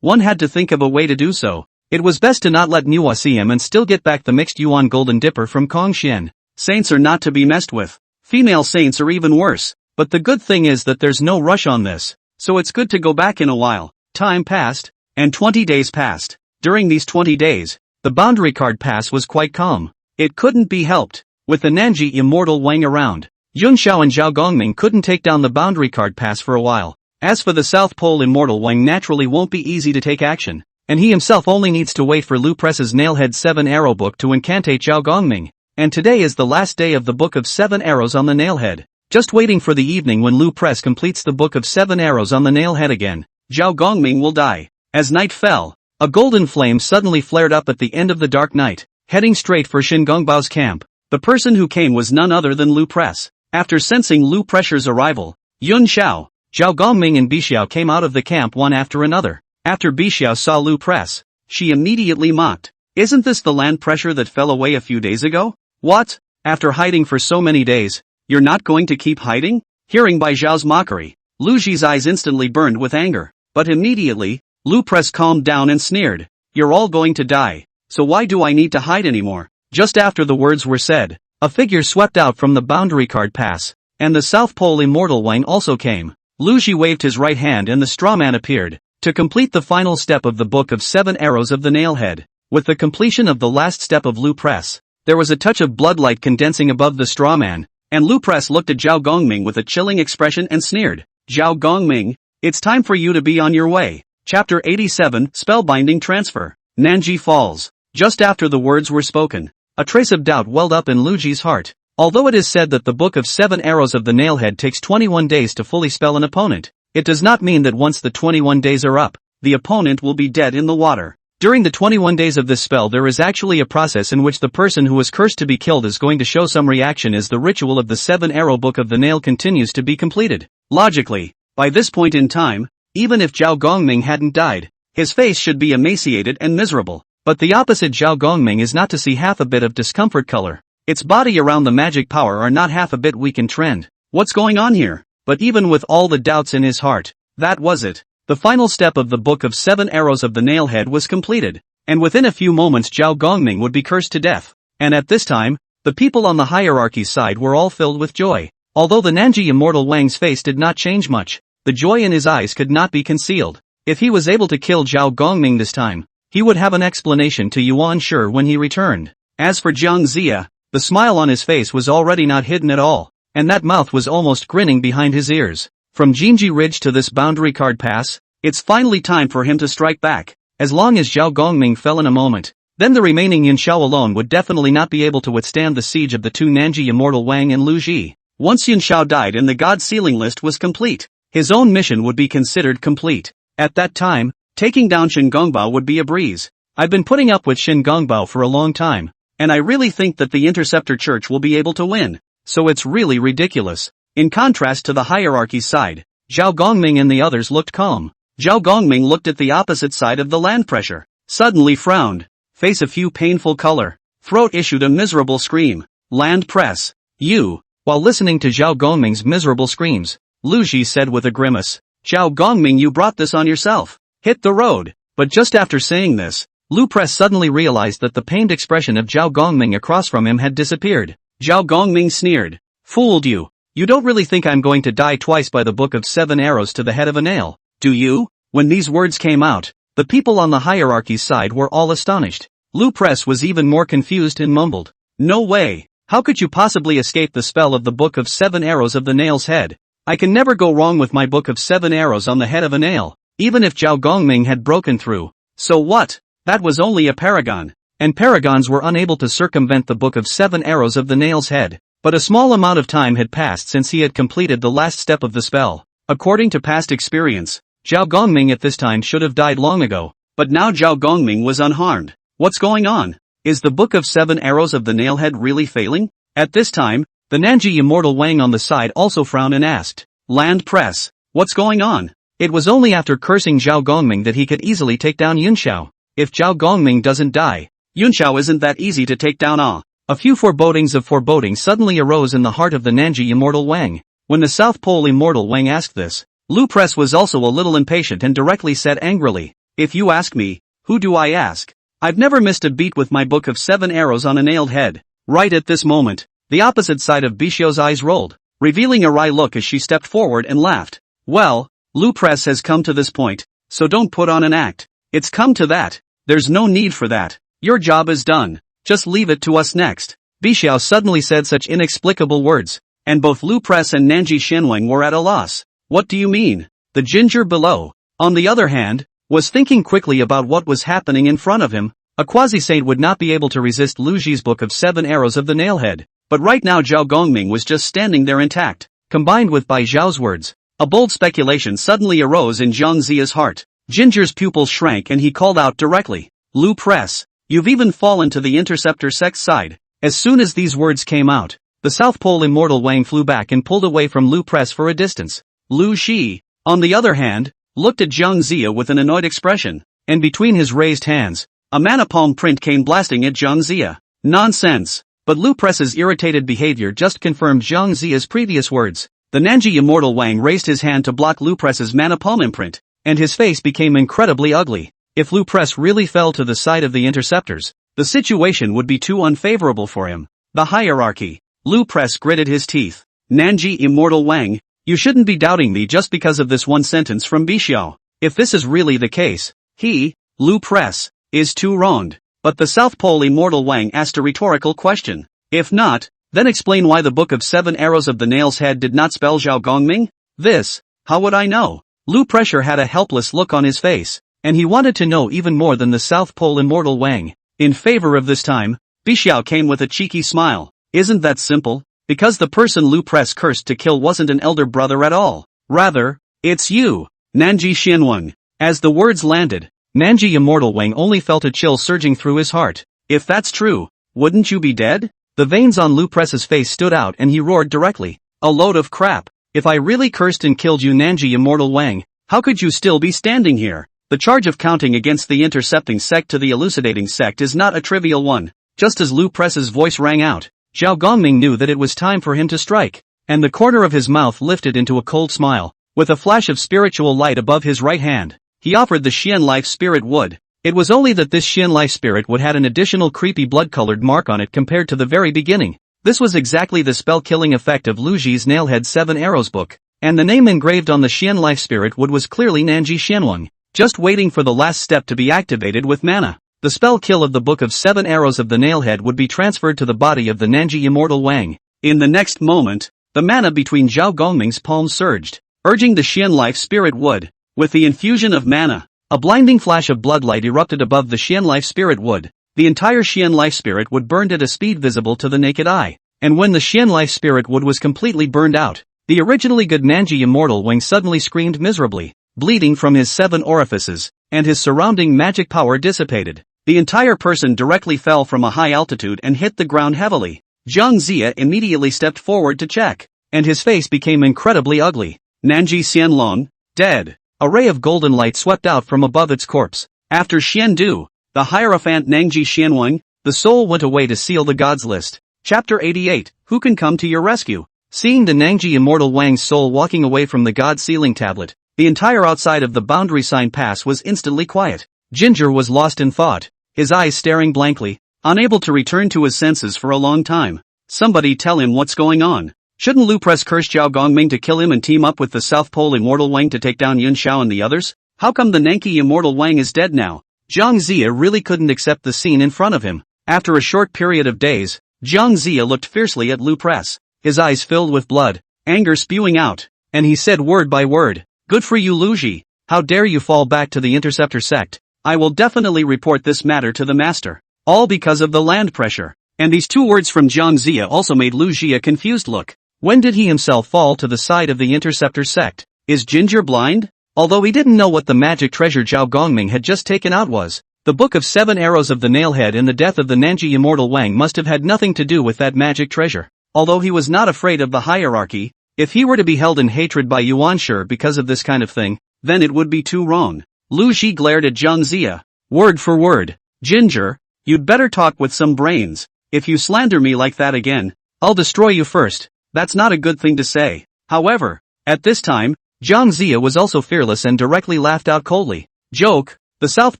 [SPEAKER 1] One had to think of a way to do so. It was best to not let Manhwa see him and still get back the mixed yuan golden dipper from Kongxian. Saints are not to be messed with. Female saints are even worse. But the good thing is that there's no rush on this, so it's good to go back in a while. Time passed, and 20 days passed. During these 20 days, the boundary card pass was quite calm. It couldn't be helped. With the Nanji Immortal Wang around, Juejiao and Zhao Gongming couldn't take down the boundary card pass for a while. As for the South Pole Immortal Wang naturally won't be easy to take action, and he himself only needs to wait for Lu Press's Nailhead 7 Arrow book to incantate Zhao Gongming. And today is the last day of the Book of 7 Arrows on the Nailhead. Just waiting for the evening when Lu Press completes the Book of 7 Arrows on the Nailhead again, Zhao Gongming will die. As night fell, a golden flame suddenly flared up at the end of the dark night, heading straight for Shingongbao's camp. The person who came was none other than Lu Press. After sensing Lu Press's arrival, Juejiao, Zhao Gongming and Bixiao came out of the camp one after another. After Bixiao saw Lu Press, she immediately mocked. Isn't this the land pressure that fell away a few days ago? What? After hiding for so many days, you're not going to keep hiding? Hearing Bai Zhao's mockery, Lu Ji's eyes instantly burned with anger. But immediately, Lu Press calmed down and sneered. You're all going to die, so why do I need to hide anymore? Just after the words were said, a figure swept out from the boundary card pass, and the South Pole Immortal Wang also came. Lu Ji waved his right hand and the straw man appeared, to complete the final step of the Book of 7 Arrows of the Nailhead. With the completion of the last step of Lu Press, there was a touch of bloodlight condensing above the straw man, and Lu Press looked at Zhao Gongming with a chilling expression and sneered. Zhao Gongming, it's time for you to be on your way. Chapter 87, Spellbinding Transfer. Nanji Falls. Just after the words were spoken, a trace of doubt welled up in Lu Ji's heart. Although it is said that the Book of 7 Arrows of the Nailhead takes 21 days to fully spell an opponent, it does not mean that once the 21 days are up, the opponent will be dead in the water. During the 21 days of this spell there is actually a process in which the person who is cursed to be killed is going to show some reaction as the ritual of the 7 Arrow Book of the Nail continues to be completed. Logically, by this point in time, even if Zhao Gongming hadn't died, his face should be emaciated and miserable. But the opposite Zhao Gongming is not to see half a bit of discomfort color. Its body around the magic power are not half a bit weak and trend. What's going on here? But even with all the doubts in his heart, that was it. The final step of the Book of 7 Arrows of the Nailhead was completed, and within a few moments Zhao Gongming would be cursed to death. And at this time, the people on the hierarchy's side were all filled with joy. Although the Nanji Immortal Wang's face did not change much, the joy in his eyes could not be concealed. If he was able to kill Zhao Gongming this time, he would have an explanation to Yuan Shi when he returned. As for Jiang Zia, the smile on his face was already not hidden at all, and that mouth was almost grinning behind his ears. From Jinji Ridge to this boundary card pass, it's finally time for him to strike back. As long as Zhao Gongming fell in a moment, then the remaining Yuanshao alone would definitely not be able to withstand the siege of the two Nanji Immortal Wang and Lu Ji. Once Yuanshao died and the God Sealing list was complete, his own mission would be considered complete. At that time, taking down Shingongbao would be a breeze. I've been putting up with Shingongbao for a long time, and I really think that the Interceptor Church will be able to win. So it's really ridiculous. In contrast to the hierarchy's side, Zhao Gongming and the others looked calm. Zhao Gongming looked at the opposite side of the land pressure, suddenly frowned, face a few painful color, throat issued a miserable scream. Land press. You. While listening to Zhao Gongming's miserable screams, Lu Ji said with a grimace, Zhao Gongming, you brought this on yourself. Hit the road. But just after saying this, Lu Press suddenly realized that the pained expression of Zhao Gongming across from him had disappeared. Zhao Gongming sneered. Fooled you. You don't really think I'm going to die twice by the Book of 7 Arrows to the head of a nail, do you? When these words came out, the people on the hierarchy's side were all astonished. Lu Press was even more confused and mumbled. No way. How could you possibly escape the spell of the Book of 7 Arrows of the nail's head? I can never go wrong with my Book of 7 Arrows on the head of a nail, even if Zhao Gongming had broken through. So what? That was only a paragon. and paragons were unable to circumvent the Book of 7 Arrows of the Nail's Head. But a small amount of time had passed since he had completed the last step of the spell. According to past experience, Zhao Gongming at this time should have died long ago, but now Zhao Gongming was unharmed. What's going on? Is the Book of 7 Arrows of the Nailhead really failing? At this time, the Nanji Immortal Wang on the side also frowned and asked, Land Press, what's going on? It was only after cursing Zhao Gongming that he could easily take down Yunxiao. If Zhao Gongming doesn't die, Yunxiao isn't that easy to take down. A few forebodings of foreboding suddenly arose in the heart of the Nanji Immortal Wang. When the South Pole Immortal Wang asked this, Lu Press was also a little impatient and directly said angrily, If you ask me, who do I ask? I've never missed a beat with my Book of 7 Arrows on a nailed head. Right at this moment, the opposite side of Bixiu's eyes rolled, revealing a wry look as she stepped forward and laughed. Well, Lu Press has come to this point, so don't put on an act. It's come to that. There's no need for that. Your job is done. Just leave it to us next. Bixiu suddenly said such inexplicable words, and both Lu Press and Nanji Shenwang were at a loss. What do you mean? The ginger below, on the other hand, was thinking quickly about what was happening in front of him. A quasi-saint would not be able to resist Lu Ji's Book of 7 Arrows of the Nailhead, but right now Zhao Gongming was just standing there intact. Combined with Bai Zhao's words, a bold speculation suddenly arose in Zhang Ziya's heart. Ginger's pupils shrank and he called out directly, Lu Press, you've even fallen to the Interceptor sect's side. As soon as these words came out, the South Pole Immortal Wang flew back and pulled away from Lu Press for a distance. Lu Shi, on the other hand, looked at Zhang Ziya with an annoyed expression, and between his raised hands, a mana palm print came blasting at Zhang Ziya. Nonsense! But Lu Press's irritated behavior just confirmed Zhang Ziya's previous words. The Nanji Immortal Wang raised his hand to block Lu Press's mana palm imprint, and his face became incredibly ugly. If Lu Press really fell to the side of the interceptors, the situation would be too unfavorable for him. The hierarchy. Lu Press gritted his teeth. Nanji Immortal Wang, you shouldn't be doubting me just because of this one sentence from Bixiu. If this is really the case, he, Lu Press, is too wronged. But the South Pole Immortal Wang asked a rhetorical question. If not, then explain why the Book of 7 Arrows of the Nail's Head did not spell Zhao Gongming? This, how would I know? Lu Pressure had a helpless look on his face, and he wanted to know even more than the South Pole Immortal Wang. In favor of this time, Bixiu came with a cheeky smile. Isn't that simple? Because the person Lu Press cursed to kill wasn't an elder brother at all. Rather, it's you, Nanji Xianwang. As the words landed, Nanji Immortal Wang only felt a chill surging through his heart. If that's true, wouldn't you be dead? The veins on Lu Press's face stood out and he roared directly. A load of crap. If I really cursed and killed you Nanji Immortal Wang, how could you still be standing here? The charge of counting against the intercepting sect to the elucidating sect is not a trivial one. Just as Lu Press's voice rang out, Zhao Gongming knew that it was time for him to strike, and the corner of his mouth lifted into a cold smile. With a flash of spiritual light above his right hand, he offered the Xian Life Spirit Wood. It was only that this Xian Life Spirit Wood had an additional creepy blood-colored mark on it compared to the very beginning. This was exactly the spell-killing effect of Lu Ji's Nailhead 7 Arrows book, and the name engraved on the Xian Life Spirit Wood was clearly Nanji Xianwang, just waiting for the last step to be activated with mana. The spell kill of the Book of 7 Arrows of the Nailhead would be transferred to the body of the Nanji Immortal Wang. In the next moment, the mana between Zhao Gongming's palms surged, urging the Xian Life Spirit Wood. With the infusion of mana, a blinding flash of bloodlight erupted above the Xian Life Spirit Wood. The entire Xian Life Spirit Wood burned at a speed visible to the naked eye, and when the Xian Life Spirit Wood was completely burned out, the originally good Nanji Immortal Wang suddenly screamed miserably, bleeding from his 7 orifices, and his surrounding magic power dissipated. The entire person directly fell from a high altitude and hit the ground heavily. Zhang Ziya immediately stepped forward to check, and his face became incredibly ugly. Nanji Xianlong, dead. A ray of golden light swept out from above its corpse. After Xian Du, the Hierophant Nanji Xianwang, the soul went away to seal the gods list. Chapter 88, Who can come to your rescue? Seeing the Nanji Immortal Wang's soul walking away from the god sealing tablet, the entire outside of the boundary sign pass was instantly quiet. Ginger was lost in thought, his eyes staring blankly, unable to return to his senses for a long time. Somebody tell him what's going on. Shouldn't Lu Press curse Zhao Gongming to kill him and team up with the South Pole Immortal Wang to take down Yunxiao and the others? How come the Nanki Immortal Wang is dead now? Zhang Ziya really couldn't accept the scene in front of him. After a short period of days, Zhang Ziya looked fiercely at Lu Press, his eyes filled with blood, anger spewing out, and he said word by word, "Good for you Lu Ji, how dare you fall back to the Interceptor sect? I will definitely report this matter to the master." All because of the land pressure. And these two words from Jiang Zia also made Lu Jia confused look. When did he himself fall to the side of the interceptor sect? Is Ginger blind? Although he didn't know what the magic treasure Zhao Gongming had just taken out was, the Book of 7 Arrows of the Nailhead and the death of the Nanji immortal Wang must have had nothing to do with that magic treasure. Although he was not afraid of the hierarchy, if he were to be held in hatred by Yuan Shi because of this kind of thing, then it would be too wrong. Lu Ji glared at Jiang Zia. Word for word. Ginger, you'd better talk with some brains. If you slander me like that again, I'll destroy you first. That's not a good thing to say. However, at this time, Jiang Zia was also fearless and directly laughed out coldly. Joke, the South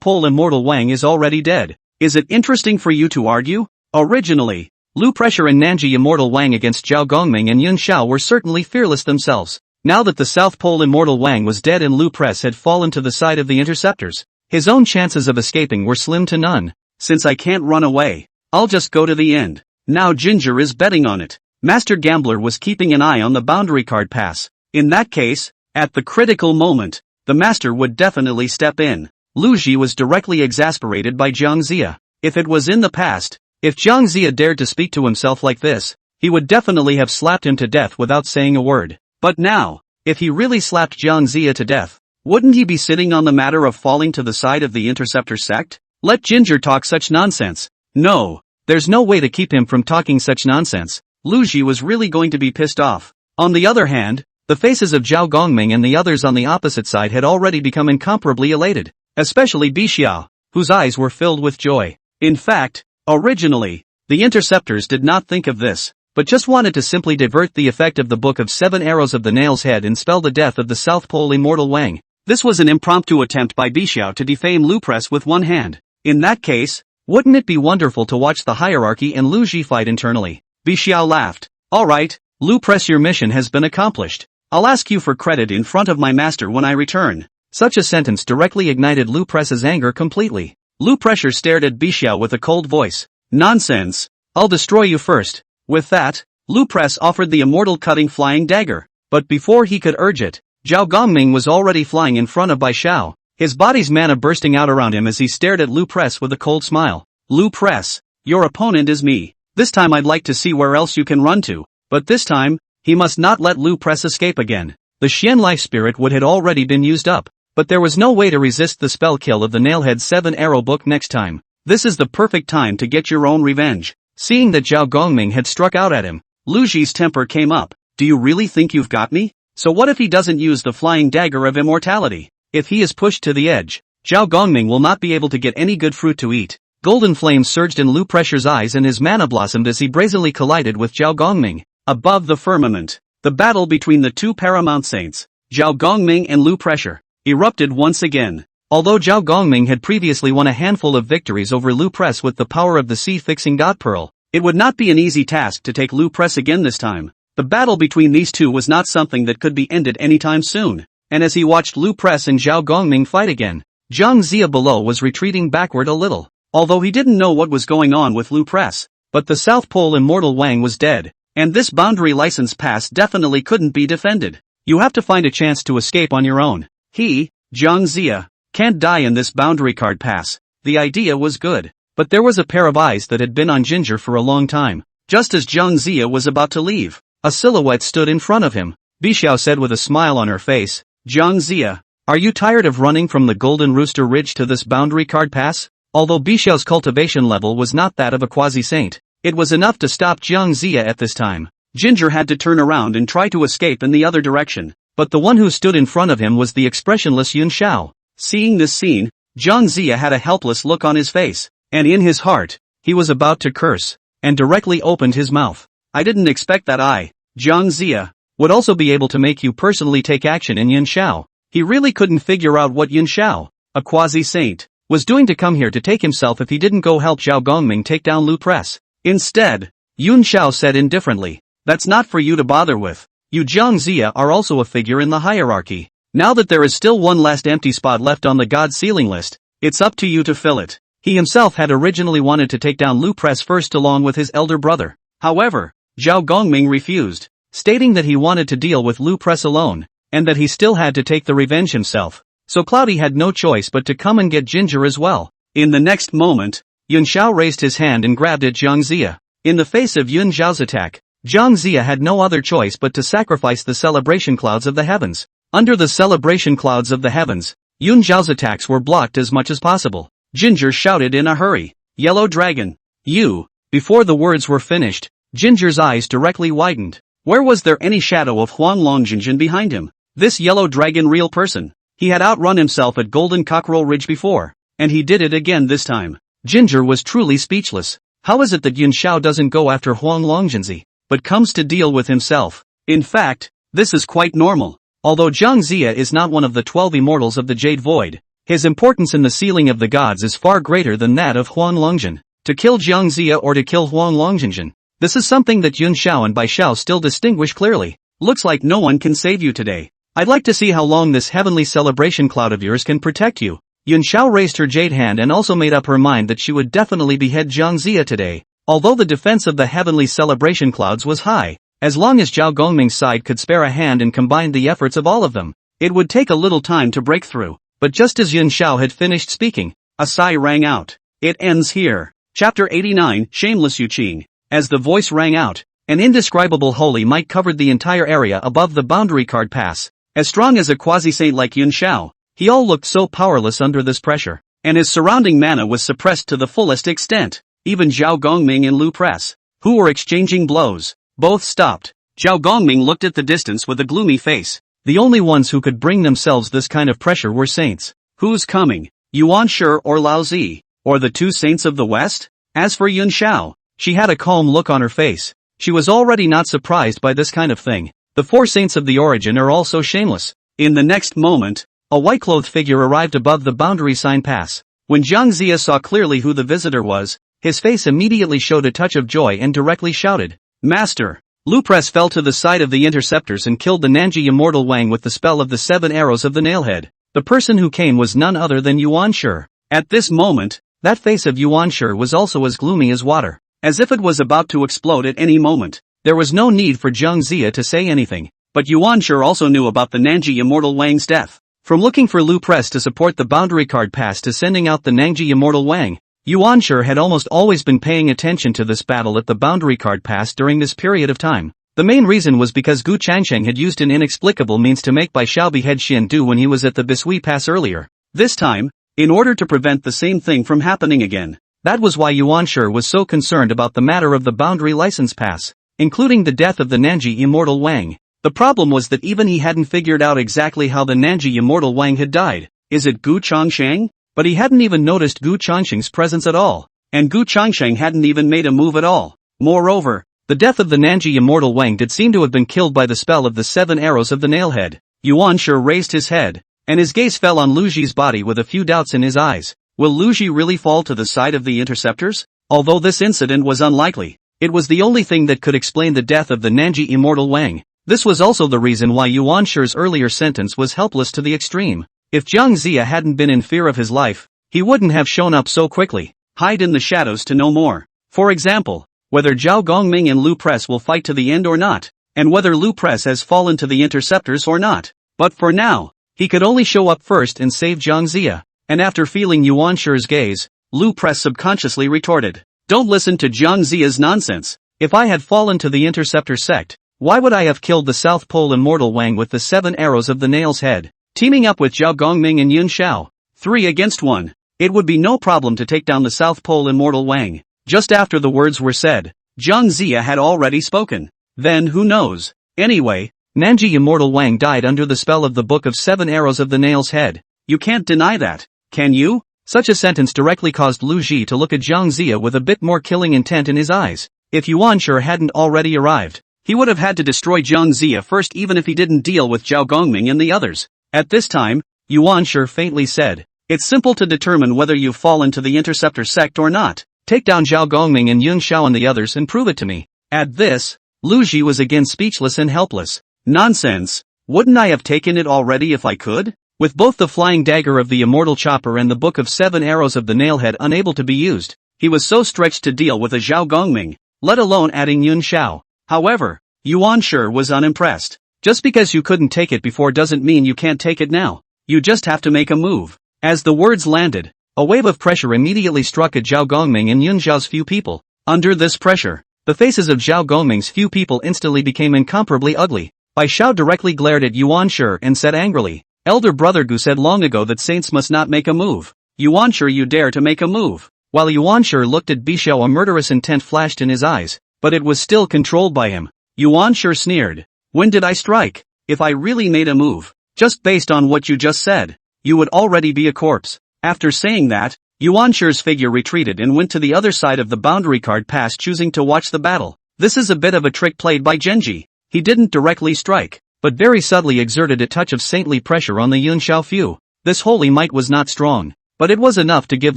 [SPEAKER 1] Pole immortal Wang is already dead. Is it interesting for you to argue? Originally, Lu Pressure and Nanji immortal Wang against Zhao Gongming and Yun Xiao were certainly fearless themselves. Now that the South Pole immortal Wang was dead and Lu Press had fallen to the side of the interceptors, his own chances of escaping were slim to none. Since I can't run away, I'll just go to the end. Now Ginger is betting on it. Master Gambler was keeping an eye on the boundary card pass. In that case, at the critical moment, the master would definitely step in. Lu Ji was directly exasperated by Jiang Zia. If it was in the past, if Jiang Zia dared to speak to himself like this, he would definitely have slapped him to death without saying a word. But now, if he really slapped Jiang Zia to death, wouldn't he be sitting on the matter of falling to the side of the interceptor sect? Let Ginger talk such nonsense. No, there's no way to keep him from talking such nonsense. Lu Ji was really going to be pissed off. On the other hand, the faces of Zhao Gongming and the others on the opposite side had already become incomparably elated, especially Bixiao, whose eyes were filled with joy. In fact, originally, the interceptors did not think of this, but just wanted to simply divert the effect of the Book of 7 Arrows of the Nail's Head and spell the death of the South Pole immortal Wang. This was an impromptu attempt by Bixiao to defame Lu Press with one hand. In that case, wouldn't it be wonderful to watch the hierarchy and Lu Ji fight internally? Bixiao laughed. Alright, Lu Press, your mission has been accomplished. I'll ask you for credit in front of my master when I return. Such a sentence directly ignited Lu Press's anger completely. Lu Pressure stared at Bixiao with a cold voice. Nonsense. I'll destroy you first. With that, Lu Press offered the immortal cutting flying dagger. But before he could urge it, Zhao Gongming was already flying in front of Bai Xiao, his body's mana bursting out around him as he stared at Lu Press with a cold smile. Lu Press, your opponent is me. This time I'd like to see where else you can run to. But this time, he must not let Lu Press escape again. The Xian life spirit would had already been used up, but there was no way to resist the spell kill of the Nailhead 7 Arrow book next time. This is the perfect time to get your own revenge. Seeing that Zhao Gongming had struck out at him, Lu Ji's temper came up. Do you really think you've got me? So what if he doesn't use the flying dagger of immortality? If he is pushed to the edge, Zhao Gongming will not be able to get any good fruit to eat. Golden flames surged in Lu Pressure's eyes and his mana blossomed as he brazenly collided with Zhao Gongming. Above the firmament, the battle between the two paramount saints, Zhao Gongming and Lu Pressure, erupted once again. Although Zhao Gongming had previously won a handful of victories over Lu Press with the power of the sea-fixing God Pearl, it would not be an easy task to take Lu Press again this time. The battle between these two was not something that could be ended anytime soon, and as he watched Lu Press and Zhao Gongming fight again, Jiang Zia below was retreating backward a little. Although he didn't know what was going on with Lu Press, but the South Pole immortal Wang was dead, and this boundary license pass definitely couldn't be defended. You have to find a chance to escape on your own. He, Jiang Zia, can't die in this boundary card pass. The idea was good, but there was a pair of eyes that had been on Ginger for a long time. Just as Jiang Zia was about to leave, a silhouette stood in front of him. Bixiao said with a smile on her face, Jiang Zia, are you tired of running from the Golden Rooster Ridge to this boundary card pass? Although Bixiao's cultivation level was not that of a quasi-saint, it was enough to stop Jiang Zia at this time. Ginger had to turn around and try to escape in the other direction, but the one who stood in front of him was the expressionless Yun Xiao. Seeing this scene, Jiang Zia had a helpless look on his face, and in his heart, he was about to curse, and directly opened his mouth. I didn't expect that Jiang Zia, would also be able to make you personally take action in Yun Xiao. He really couldn't figure out what Yun Xiao, a quasi-saint, was doing to come here to take himself if he didn't go help Zhao Gongming take down Lu Press. Instead, Yun Xiao said indifferently, that's not for you to bother with. You Jiang Zia are also a figure in the hierarchy. Now that there is still one last empty spot left on the God ceiling list, it's up to you to fill it. He himself had originally wanted to take down Lu Press first along with his elder brother. However, Zhao Gongming refused, stating that he wanted to deal with Lu Press alone, and that he still had to take the revenge himself. So Cloudy had no choice but to come and get Ginger as well. In the next moment, Yun Xiao raised his hand and grabbed at Zhang Zia. In the face of Yun Xiao's attack, Zhang Zia had no other choice but to sacrifice the celebration clouds of the heavens. Under the celebration clouds of the heavens, Yun Xiao's attacks were blocked as much as possible. Ginger shouted in a hurry, "Yellow Dragon! You!" Before the words were finished, Ginger's eyes directly widened. Where was there any shadow of Huang Longjinjin behind him? This yellow dragon real person. He had outrun himself at Golden Cockerel Ridge before, and he did it again this time. Ginger was truly speechless. How is it that Yun Xiao doesn't go after Huang Longjinzi, but comes to deal with himself? In fact, this is quite normal. Although Zhang Zia is not one of the 12 immortals of the Jade Void, his importance in the ceiling of the gods is far greater than that of Huang Longjin. To kill Zhang Zia or to kill Huang Longjinjin, this is something that Yun Xiao and Bai Xiao still distinguish clearly. Looks like no one can save you today. I'd like to see how long this heavenly celebration cloud of yours can protect you. Yun Xiao raised her jade hand and also made up her mind that she would definitely behead Zhang Zia today. Although the defense of the heavenly celebration clouds was high, as long as Zhao Gongming's side could spare a hand and combine the efforts of all of them, it would take a little time to break through. But just as Yun Xiao had finished speaking, a sigh rang out. It ends here. Chapter 89, Shameless Yuqing. As the voice rang out, an indescribable holy might covered the entire area above the boundary card pass. As strong as a quasi-saint like Yun Xiao, he all looked so powerless under this pressure, and his surrounding mana was suppressed to the fullest extent. Even Zhao Gongming and Lu Press, who were exchanging blows, both stopped. Zhao Gongming looked at the distance with a gloomy face. The only ones who could bring themselves this kind of pressure were saints. Who's coming? Yuan Shi or Lao Zi? Or the two saints of the West? As for Yun Xiao, she had a calm look on her face. She was already not surprised by this kind of thing. The four saints of the origin are also shameless. In the next moment, a white-clothed figure arrived above the boundary sign pass. When Zhang Zia saw clearly who the visitor was, his face immediately showed a touch of joy and directly shouted, "Master!" Lu Press fell to the side of the interceptors and killed the Nanji immortal Wang with the spell of the 7 arrows of the nailhead. The person who came was none other than Yuan Shi. At this moment, that face of Yuan Shi was also as gloomy as water, as if it was about to explode at any moment. There was no need for Zhang Zia to say anything, but Yuan Shi also knew about the Nanji immortal Wang's death. From looking for Lu Press to support the boundary card pass to sending out the Nanji immortal Wang, Yuan Shi had almost always been paying attention to this battle at the boundary card pass during this period of time. The main reason was because Gu Changsheng had used an inexplicable means to make Bai Xiao behead Xian Du when he was at the Bisui Pass earlier. This time, in order to prevent the same thing from happening again. That was why Yuan Shi was so concerned about the matter of the boundary license pass, including the death of the Nanji immortal Wang. The problem was that even he hadn't figured out exactly how the Nanji immortal Wang had died. Is it Gu Changsheng? But he hadn't even noticed Gu Changsheng's presence at all. And Gu Changsheng hadn't even made a move at all. Moreover, the death of the Nanji immortal Wang did seem to have been killed by the spell of the 7 arrows of the nailhead. Yuan Shi raised his head, and his gaze fell on Lu Ji's body with a few doubts in his eyes. Will Lu Ji really fall to the side of the interceptors? Although this incident was unlikely, it was the only thing that could explain the death of the Nanji immortal Wang. This was also the reason why Yuan Shi's earlier sentence was helpless to the extreme. If Zhang Zia hadn't been in fear of his life, he wouldn't have shown up so quickly. Hide in the shadows to know more. For example, whether Zhao Gongming and Lu Press will fight to the end or not, and whether Lu Press has fallen to the interceptors or not. But for now, he could only show up first and save Zhang Zia. And after feeling Yuan Shi's gaze, Lu Press subconsciously retorted, "Don't listen to Zhang Zia's nonsense. If I had fallen to the interceptor sect, why would I have killed the South Pole immortal Wang with the 7 arrows of the nail's head? Teaming up with Zhao Gongming and Yun Xiao, 3 against 1, it would be no problem to take down the South Pole immortal Wang." Just after the words were said, Zhang Zia had already spoken. Then who knows? Anyway, Nanji immortal Wang died under the spell of the Book of 7 Arrows of the Nail's Head. You can't deny that, can you? Such a sentence directly caused Lu Ji to look at Zhang Zia with a bit more killing intent in his eyes. If Yuan Shi hadn't already arrived, he would have had to destroy Zhang Zia first even if he didn't deal with Zhao Gongming and the others. At this time, Yuan Shi faintly said, "It's simple to determine whether you've fallen to the interceptor sect or not. Take down Zhao Gongming and Yun Xiao and the others and prove it to me." At this, Lu Ji was again speechless and helpless. Nonsense. Wouldn't I have taken it already if I could? With both the flying dagger of the immortal chopper and the Book of 7 Arrows of the Nailhead unable to be used, he was so stretched to deal with a Zhao Gongming, let alone adding Yun Xiao. However, Yuan Shi was unimpressed. Just because you couldn't take it before doesn't mean you can't take it now. You just have to make a move. As the words landed, A wave of pressure immediately struck at Zhao Gongming and Yun Xiao's few people. Under this pressure, the faces of Zhao Gongming's few people instantly became incomparably ugly. Bai Xiao directly glared at Yuan Shi and said angrily, "Elder brother Gu said long ago that saints must not make a move. Yuan Shi, you dare to make a move." While Yuan Shi looked at Bi Xiao, a murderous intent flashed in his eyes, but it was still controlled by him. Yuan Shi sneered, "When did I strike? If I really made a move, just based on what you just said, you would already be a corpse." After saying that, Yuan Shi's figure retreated and went to the other side of the boundary card pass, choosing to watch the battle. This is a bit of a trick played by Genji. He didn't directly strike, but very subtly exerted a touch of saintly pressure on the Yun Xiao few. This holy might was not strong, but it was enough to give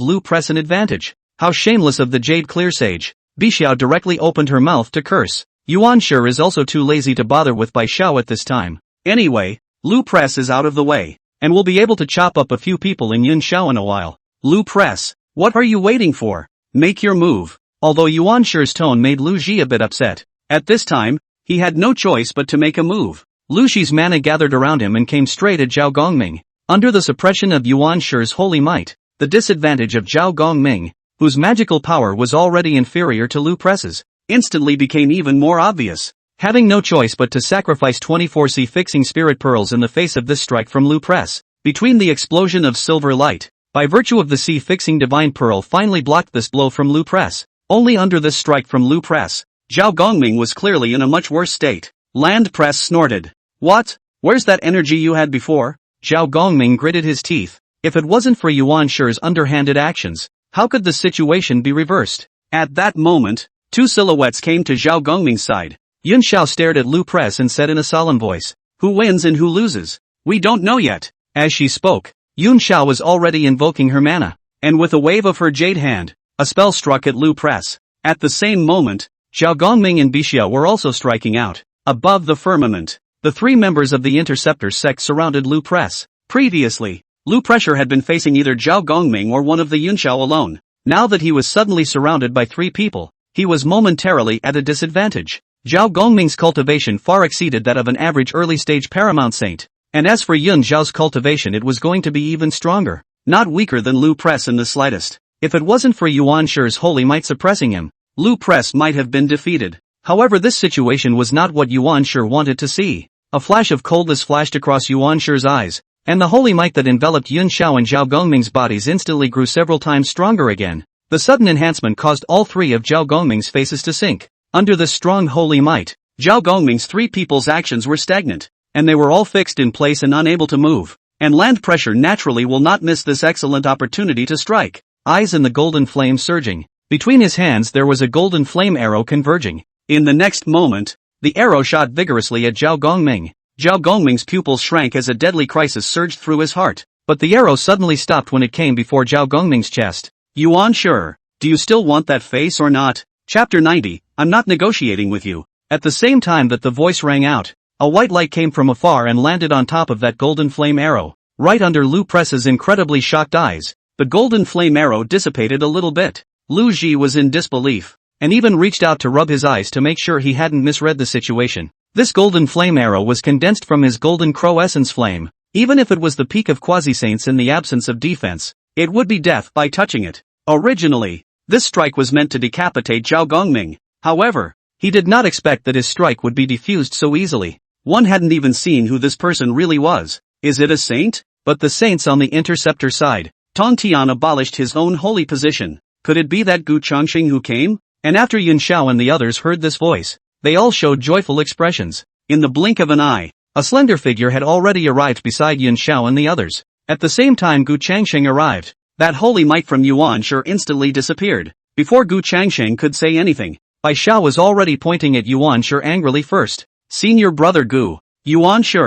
[SPEAKER 1] Lu Press an advantage. How shameless of the Jade Clear Sage. Bi Xiao directly opened her mouth to curse. Yuan Shi is also too lazy to bother with Bai Xiao at this time. Anyway, Lu Press is out of the way, and will be able to chop up a few people in Yun Xiao in a while. Lu Press, what are you waiting for? Make your move. Although Yuan Shi's tone made Lu Ji a bit upset, at this time, he had no choice but to make a move. Lu Ji's mana gathered around him and came straight at Zhao Gongming. Under the suppression of Yuan Shi's holy might, the disadvantage of Zhao Gongming, whose magical power was already inferior to Lu Press's, instantly became even more obvious. Having no choice but to sacrifice 24C fixing spirit pearls in the face of this strike from Lu Press, between the explosion of silver light, by virtue of the C-fixing divine pearl finally blocked this blow from Lu Press. Only under this strike from Lu Press, Zhao Gongming was clearly in a much worse state. Land Press snorted. "What? Where's that energy you had before?" Zhao Gongming gritted his teeth. If it wasn't for Yuan Shi's underhanded actions, how could the situation be reversed? At that moment, two silhouettes came to Zhao Gongming's side. Yun Xiao stared at Lu Press and said in a solemn voice, "Who wins and who loses? We don't know yet." As she spoke, Yun Xiao was already invoking her mana, and with a wave of her jade hand, a spell struck at Lu Press. At the same moment, Zhao Gongming and Bi Xiao were also striking out. Above the firmament, the three members of the Interceptor sect surrounded Lu Press. Previously, Lu Pressure had been facing either Zhao Gongming or one of the Yun Xiao alone. Now that he was suddenly surrounded by three people, he was momentarily at a disadvantage. Zhao Gongming's cultivation far exceeded that of an average early-stage Paramount Saint, and as for Yun Xiao's cultivation, it was going to be even stronger, not weaker than Lu Press in the slightest. If it wasn't for Yuan Shi's holy might suppressing him, Lu Press might have been defeated. However, this situation was not what Yuan Shi wanted to see. A flash of coldness flashed across Yuan Shi's eyes, and the holy might that enveloped Yun Xiao and Zhao Gongming's bodies instantly grew several times stronger again. The sudden enhancement caused all three of Zhao Gongming's faces to sink. Under this strong holy might, Zhao Gongming's three people's actions were stagnant, and they were all fixed in place and unable to move. And land pressure naturally will not miss this excellent opportunity to strike. Eyes in the golden flame surging. Between his hands there was a golden flame arrow converging. In the next moment, the arrow shot vigorously at Zhao Gongming. Zhao Gongming's pupils shrank as a deadly crisis surged through his heart, but the arrow suddenly stopped when it came before Zhao Gongming's chest. "Yuan Shi, do you still want that face or not?" Chapter 90, I'm not negotiating with you. At the same time that the voice rang out, a white light came from afar and landed on top of that golden flame arrow, right under Lu Press's incredibly shocked eyes. The golden flame arrow dissipated a little bit. Lu Ji was in disbelief, and even reached out to rub his eyes to make sure he hadn't misread the situation. This golden flame arrow was condensed from his golden crow essence flame. Even if it was the peak of quasi-saints in the absence of defense, it would be death by touching it. Originally, this strike was meant to decapitate Zhao Gongming. However, he did not expect that his strike would be defused so easily. One hadn't even seen who this person really was. Is it a saint? But the saints on the Interceptor side. Tong Tian abolished his own holy position. Could it be that Gu Changxing who came? And after Yun Xiao and the others heard this voice, they all showed joyful expressions. In the blink of an eye, a slender figure had already arrived beside Yun Xiao and the others. At the same time Gu Changxing arrived, that holy might from Yuan Shi instantly disappeared. Before Gu Changxing could say anything, Bai Xiao was already pointing at Yuan Shi angrily first. "Senior brother Gu, Yuan Shi,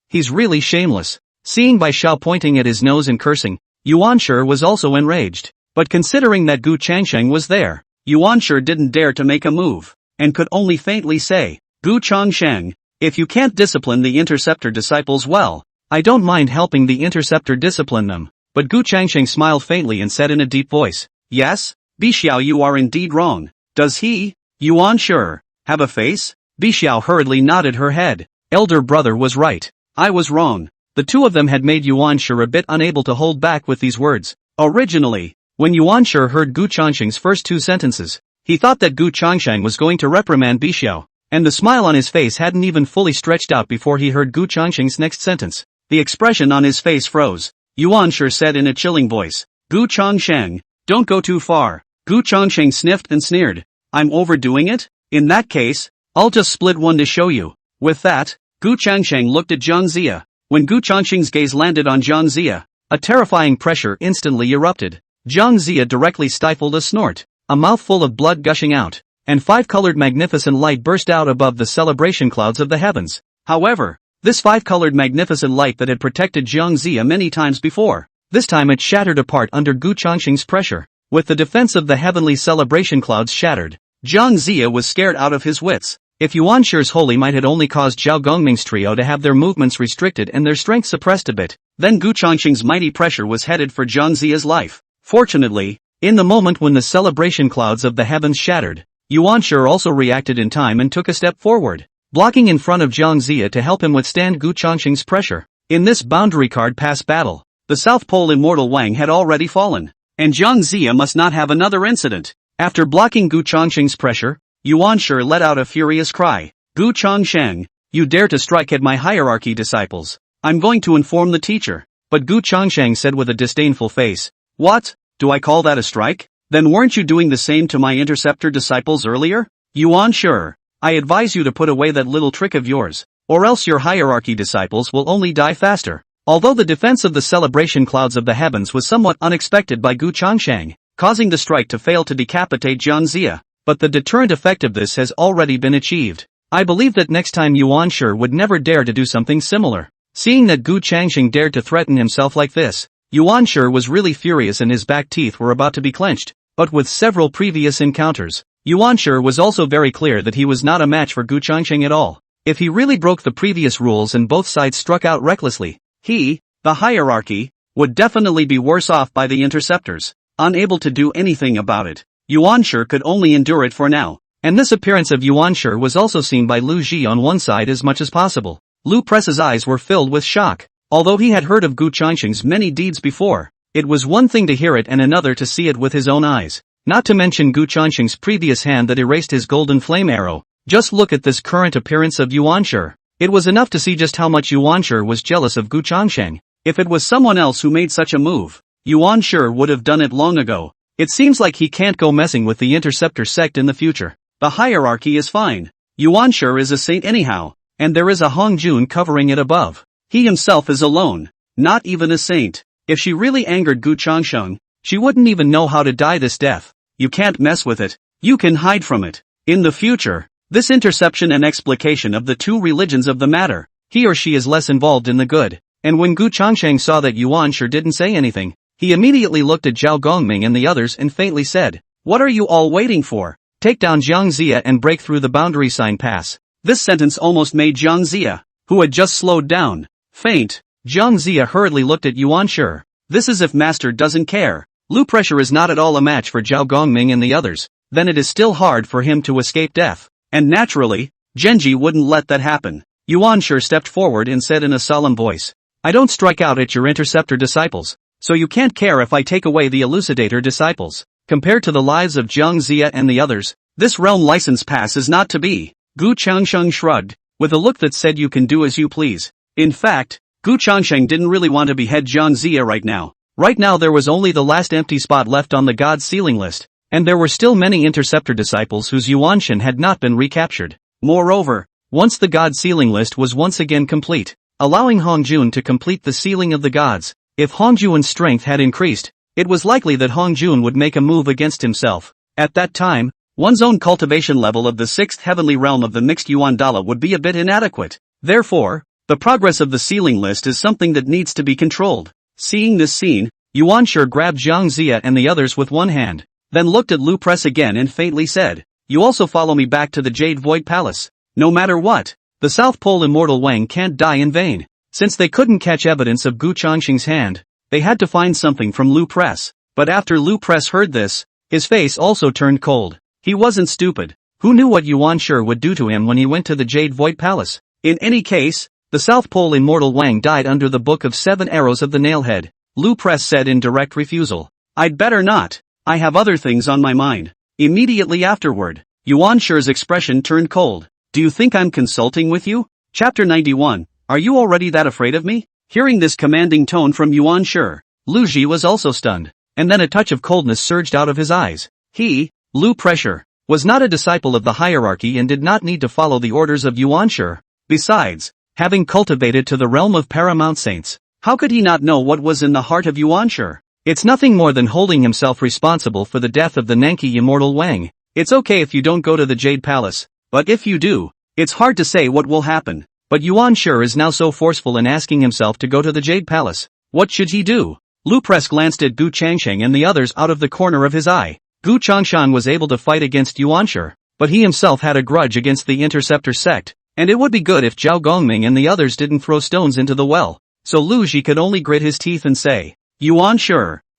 [SPEAKER 1] he's really shameless." Seeing Bai Xiao pointing at his nose and cursing, Yuan Shi was also enraged. But considering that Gu Changxing was there, Yuan Shi didn't dare to make a move, and could only faintly say, "Gu Changsheng, if you can't discipline the Interceptor disciples well, I don't mind helping the Interceptor discipline them." But Gu Changsheng smiled faintly and said in a deep voice, "Yes, Bi Xiao, you are indeed wrong. Does he, Yuan Shi, have a face?" Bi Xiao hurriedly nodded her head. Elder brother was right. I was wrong. The two of them had made Yuan Shi a bit unable to hold back with these words. Originally, when Yuanshi heard Gu Changsheng's first two sentences, he thought that Gu Changsheng was going to reprimand Bixiao, and the smile on his face hadn't even fully stretched out before he heard Gu Changsheng's next sentence. The expression on his face froze. Yuanshi said in a chilling voice, "Gu Changsheng, don't go too far." Gu Changsheng sniffed and sneered. "I'm overdoing it? In that case, I'll just split one to show you." With that, Gu Changsheng looked at Zhang Zia. When Gu Changsheng's gaze landed on Zhang Zia, a terrifying pressure instantly erupted. Zhang Zia directly stifled a snort, a mouthful of blood gushing out, and five-colored magnificent light burst out above the celebration clouds of the heavens. However, this five-colored magnificent light that had protected Zhang Zia many times before, this time it shattered apart under Gu Changsheng's pressure. With the defense of the heavenly celebration clouds shattered, Zhang Zia was scared out of his wits. If Yuanshi's holy might had only caused Zhao Gongming's trio to have their movements restricted and their strength suppressed a bit, then Gu Changsheng's mighty pressure was headed for Zhang Zia's life. Fortunately, in the moment when the celebration clouds of the heavens shattered, Yuanshi also reacted in time and took a step forward, blocking in front of Zhang Zia to help him withstand Gu Changsheng's pressure. In this boundary card pass battle, the South Pole Immortal Wang had already fallen, and Zhang Zia must not have another incident. After blocking Gu Changsheng's pressure, Yuanshi let out a furious cry. "Gu Changsheng, you dare to strike at my hierarchy disciples. I'm going to inform the teacher." But Gu Changsheng said with a disdainful face, "What? Do I call that a strike? Then weren't you doing the same to my interceptor disciples earlier? Yuanshi, I advise you to put away that little trick of yours, or else your hierarchy disciples will only die faster." Although the defense of the celebration clouds of the heavens was somewhat unexpected by Gu Changsheng, causing the strike to fail to decapitate Zhang Zia, but the deterrent effect of this has already been achieved. I believe that next time Yuanshi would never dare to do something similar. Seeing that Gu Changsheng dared to threaten himself like this, Yuanshi was really furious and his back teeth were about to be clenched. But with several previous encounters, Yuanshi was also very clear that he was not a match for Gu Changsheng at all. If he really broke the previous rules and both sides struck out recklessly, he, the hierarchy, would definitely be worse off by the interceptors. Unable to do anything about it, Yuanshi could only endure it for now. And this appearance of Yuanshi was also seen by Lu Ji on one side as much as possible. Lu Press's eyes were filled with shock. Although he had heard of Gu Changsheng's many deeds before, it was one thing to hear it and another to see it with his own eyes. Not to mention Gu Changsheng's previous hand that erased his golden flame arrow. Just look at this current appearance of Yuanshi. It was enough to see just how much Yuanshi was jealous of Gu Changsheng. If it was someone else who made such a move, Yuanshi would have done it long ago. It seems like he can't go messing with the interceptor sect in the future. The hierarchy is fine. Yuanshi is a saint anyhow, and there is a Hongjun covering it above. He himself is alone, not even a saint. If she really angered Gu Changsheng, she wouldn't even know how to die this death. You can't mess with it. You can hide from it. In the future, this interception and explication of the two religions of the matter, he or she is less involved in the good. And when Gu Changsheng saw that Yuanshi didn't say anything, he immediately looked at Zhao Gongming and the others and faintly said, "What are you all waiting for? Take down Zhang Zia and break through the boundary sign pass." This sentence almost made Zhang Zia, who had just slowed down, faint. Zhang Zia hurriedly looked at Yuanshi. This is if master doesn't care. Lu Pressure is not at all a match for Zhao Gongming and the others, then it is still hard for him to escape death. And naturally, Genji wouldn't let that happen. Yuanshi stepped forward and said in a solemn voice, "I don't strike out at your interceptor disciples, so you can't care if I take away the elucidator disciples." Compared to the lives of Zhang Zia and the others, this realm license pass is not to be. Gu Changsheng shrugged, with a look that said you can do as you please. In fact, Gu Changsheng didn't really want to behead Zhang Zia right now. Right now there was only the last empty spot left on the God's sealing list, and there were still many interceptor disciples whose Yuanshin had not been recaptured. Moreover, once the God sealing list was once again complete, allowing Hongjun to complete the sealing of the gods, if Hongjun's strength had increased, it was likely that Hongjun would make a move against himself. At that time, one's own cultivation level of the sixth heavenly realm of the mixed Yuan Dala would be a bit inadequate. Therefore, the progress of the sealing list is something that needs to be controlled. Seeing this scene, Yuanshi grabbed Zhang Zia and the others with one hand, then looked at Lu Press again and faintly said, "You also follow me back to the Jade Void Palace. No matter what, the South Pole Immortal Wang can't die in vain." Since they couldn't catch evidence of Gu Changsheng's hand, they had to find something from Lu Press. But after Lu Press heard this, his face also turned cold. He wasn't stupid. Who knew what Yuanshi would do to him when he went to the Jade Void Palace? In any case, the South Pole Immortal Wang died under the Book of 7 Arrows of the Nailhead. Lu Press said in direct refusal. I'd better not. I have other things on my mind. Immediately afterward, Yuan Shi's expression turned cold. Do you think I'm consulting with you? Chapter 91. Are you already that afraid of me? Hearing this commanding tone from Yuan Shi, Lu Ji was also stunned, and then a touch of coldness surged out of his eyes. He, Lu Pressure, was not a disciple of the hierarchy and did not need to follow the orders of Yuan Shi. Besides, having cultivated to the realm of paramount saints, how could he not know what was in the heart of Yuan Shi? It's nothing more than holding himself responsible for the death of the Nanki immortal Wang. It's okay if you don't go to the Jade Palace, but if you do, it's hard to say what will happen. But Yuan Shi is now so forceful in asking himself to go to the Jade Palace. What should he do? Lu Press glanced at Gu Changsheng and the others out of the corner of his eye. Gu Changshan was able to fight against Yuan Shi, but he himself had a grudge against the Interceptor sect, and it would be good if Zhao Gongming and the others didn't throw stones into the well. So Lu Ji could only grit his teeth and say, Yuan Shi,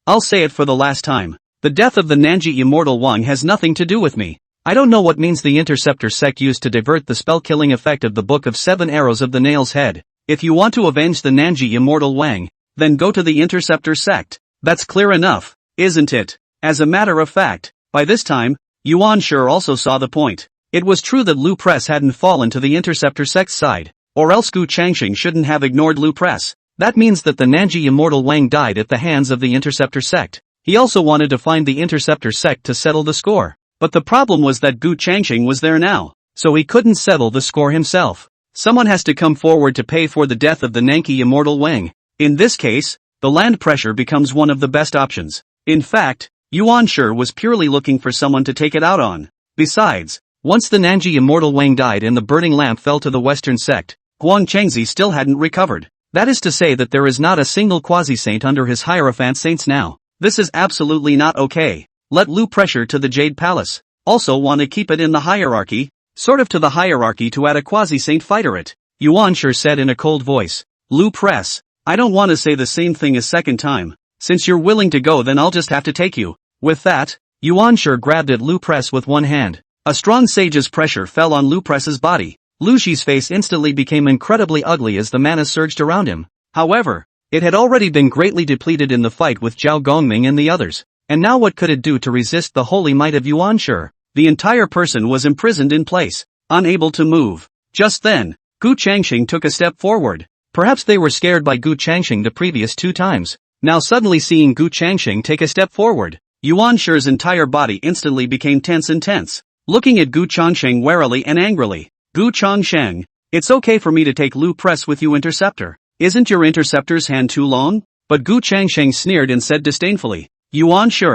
[SPEAKER 1] I'll say it for the last time. The death of the Nanji immortal Wang has nothing to do with me. I don't know what means the Interceptor sect used to divert the spell-killing effect of the Book of 7 Arrows of the Nail's Head. If you want to avenge the Nanji immortal Wang, then go to the Interceptor sect. That's clear enough, isn't it? As a matter of fact, by this time, Yuan Shi also saw the point. It was true that Lu Press hadn't fallen to the Interceptor sect's side, or else Gu Changsheng shouldn't have ignored Lu Press. That means that the Nanji immortal Wang died at the hands of the Interceptor sect. He also wanted to find the Interceptor sect to settle the score. But the problem was that Gu Changsheng was there now, so he couldn't settle the score himself. Someone has to come forward to pay for the death of the Nanki immortal Wang. In this case, the land pressure becomes one of the best options. In fact, Yuan Shi was purely looking for someone to take it out on. Besides, once the Nanji immortal Wang died and the burning lamp fell to the western sect, Huang Chengzi still hadn't recovered. That is to say that there is not a single quasi-saint under his Hierophant saints now. This is absolutely not okay. Let Lu pressure to the Jade Palace. Also want to keep it in the hierarchy, sort of to the hierarchy to add a quasi-saint fighter it. Yuan Shi said in a cold voice. Lu Press, I don't want to say the same thing a second time. Since you're willing to go then I'll just have to take you. With that, Yuan Shi grabbed at Lu Press with one hand. A strong sage's pressure fell on Lu Press's body. Lu Shi's face instantly became incredibly ugly as the mana surged around him. However, it had already been greatly depleted in the fight with Zhao Gongming and the others. And now what could it do to resist the holy might of Yuan Shi? The entire person was imprisoned in place, unable to move. Just then, Gu Changsheng took a step forward. Perhaps they were scared by Gu Changsheng the previous 2 times. Now suddenly seeing Gu Changsheng take a step forward, Yuan Shi's entire body instantly became tense and tense. Looking at Gu Changsheng warily and angrily. Gu Changsheng, it's okay for me to take Lu Press with you Interceptor. Isn't your Interceptor's hand too long? But Gu Changsheng sneered and said disdainfully. Yuan Shi,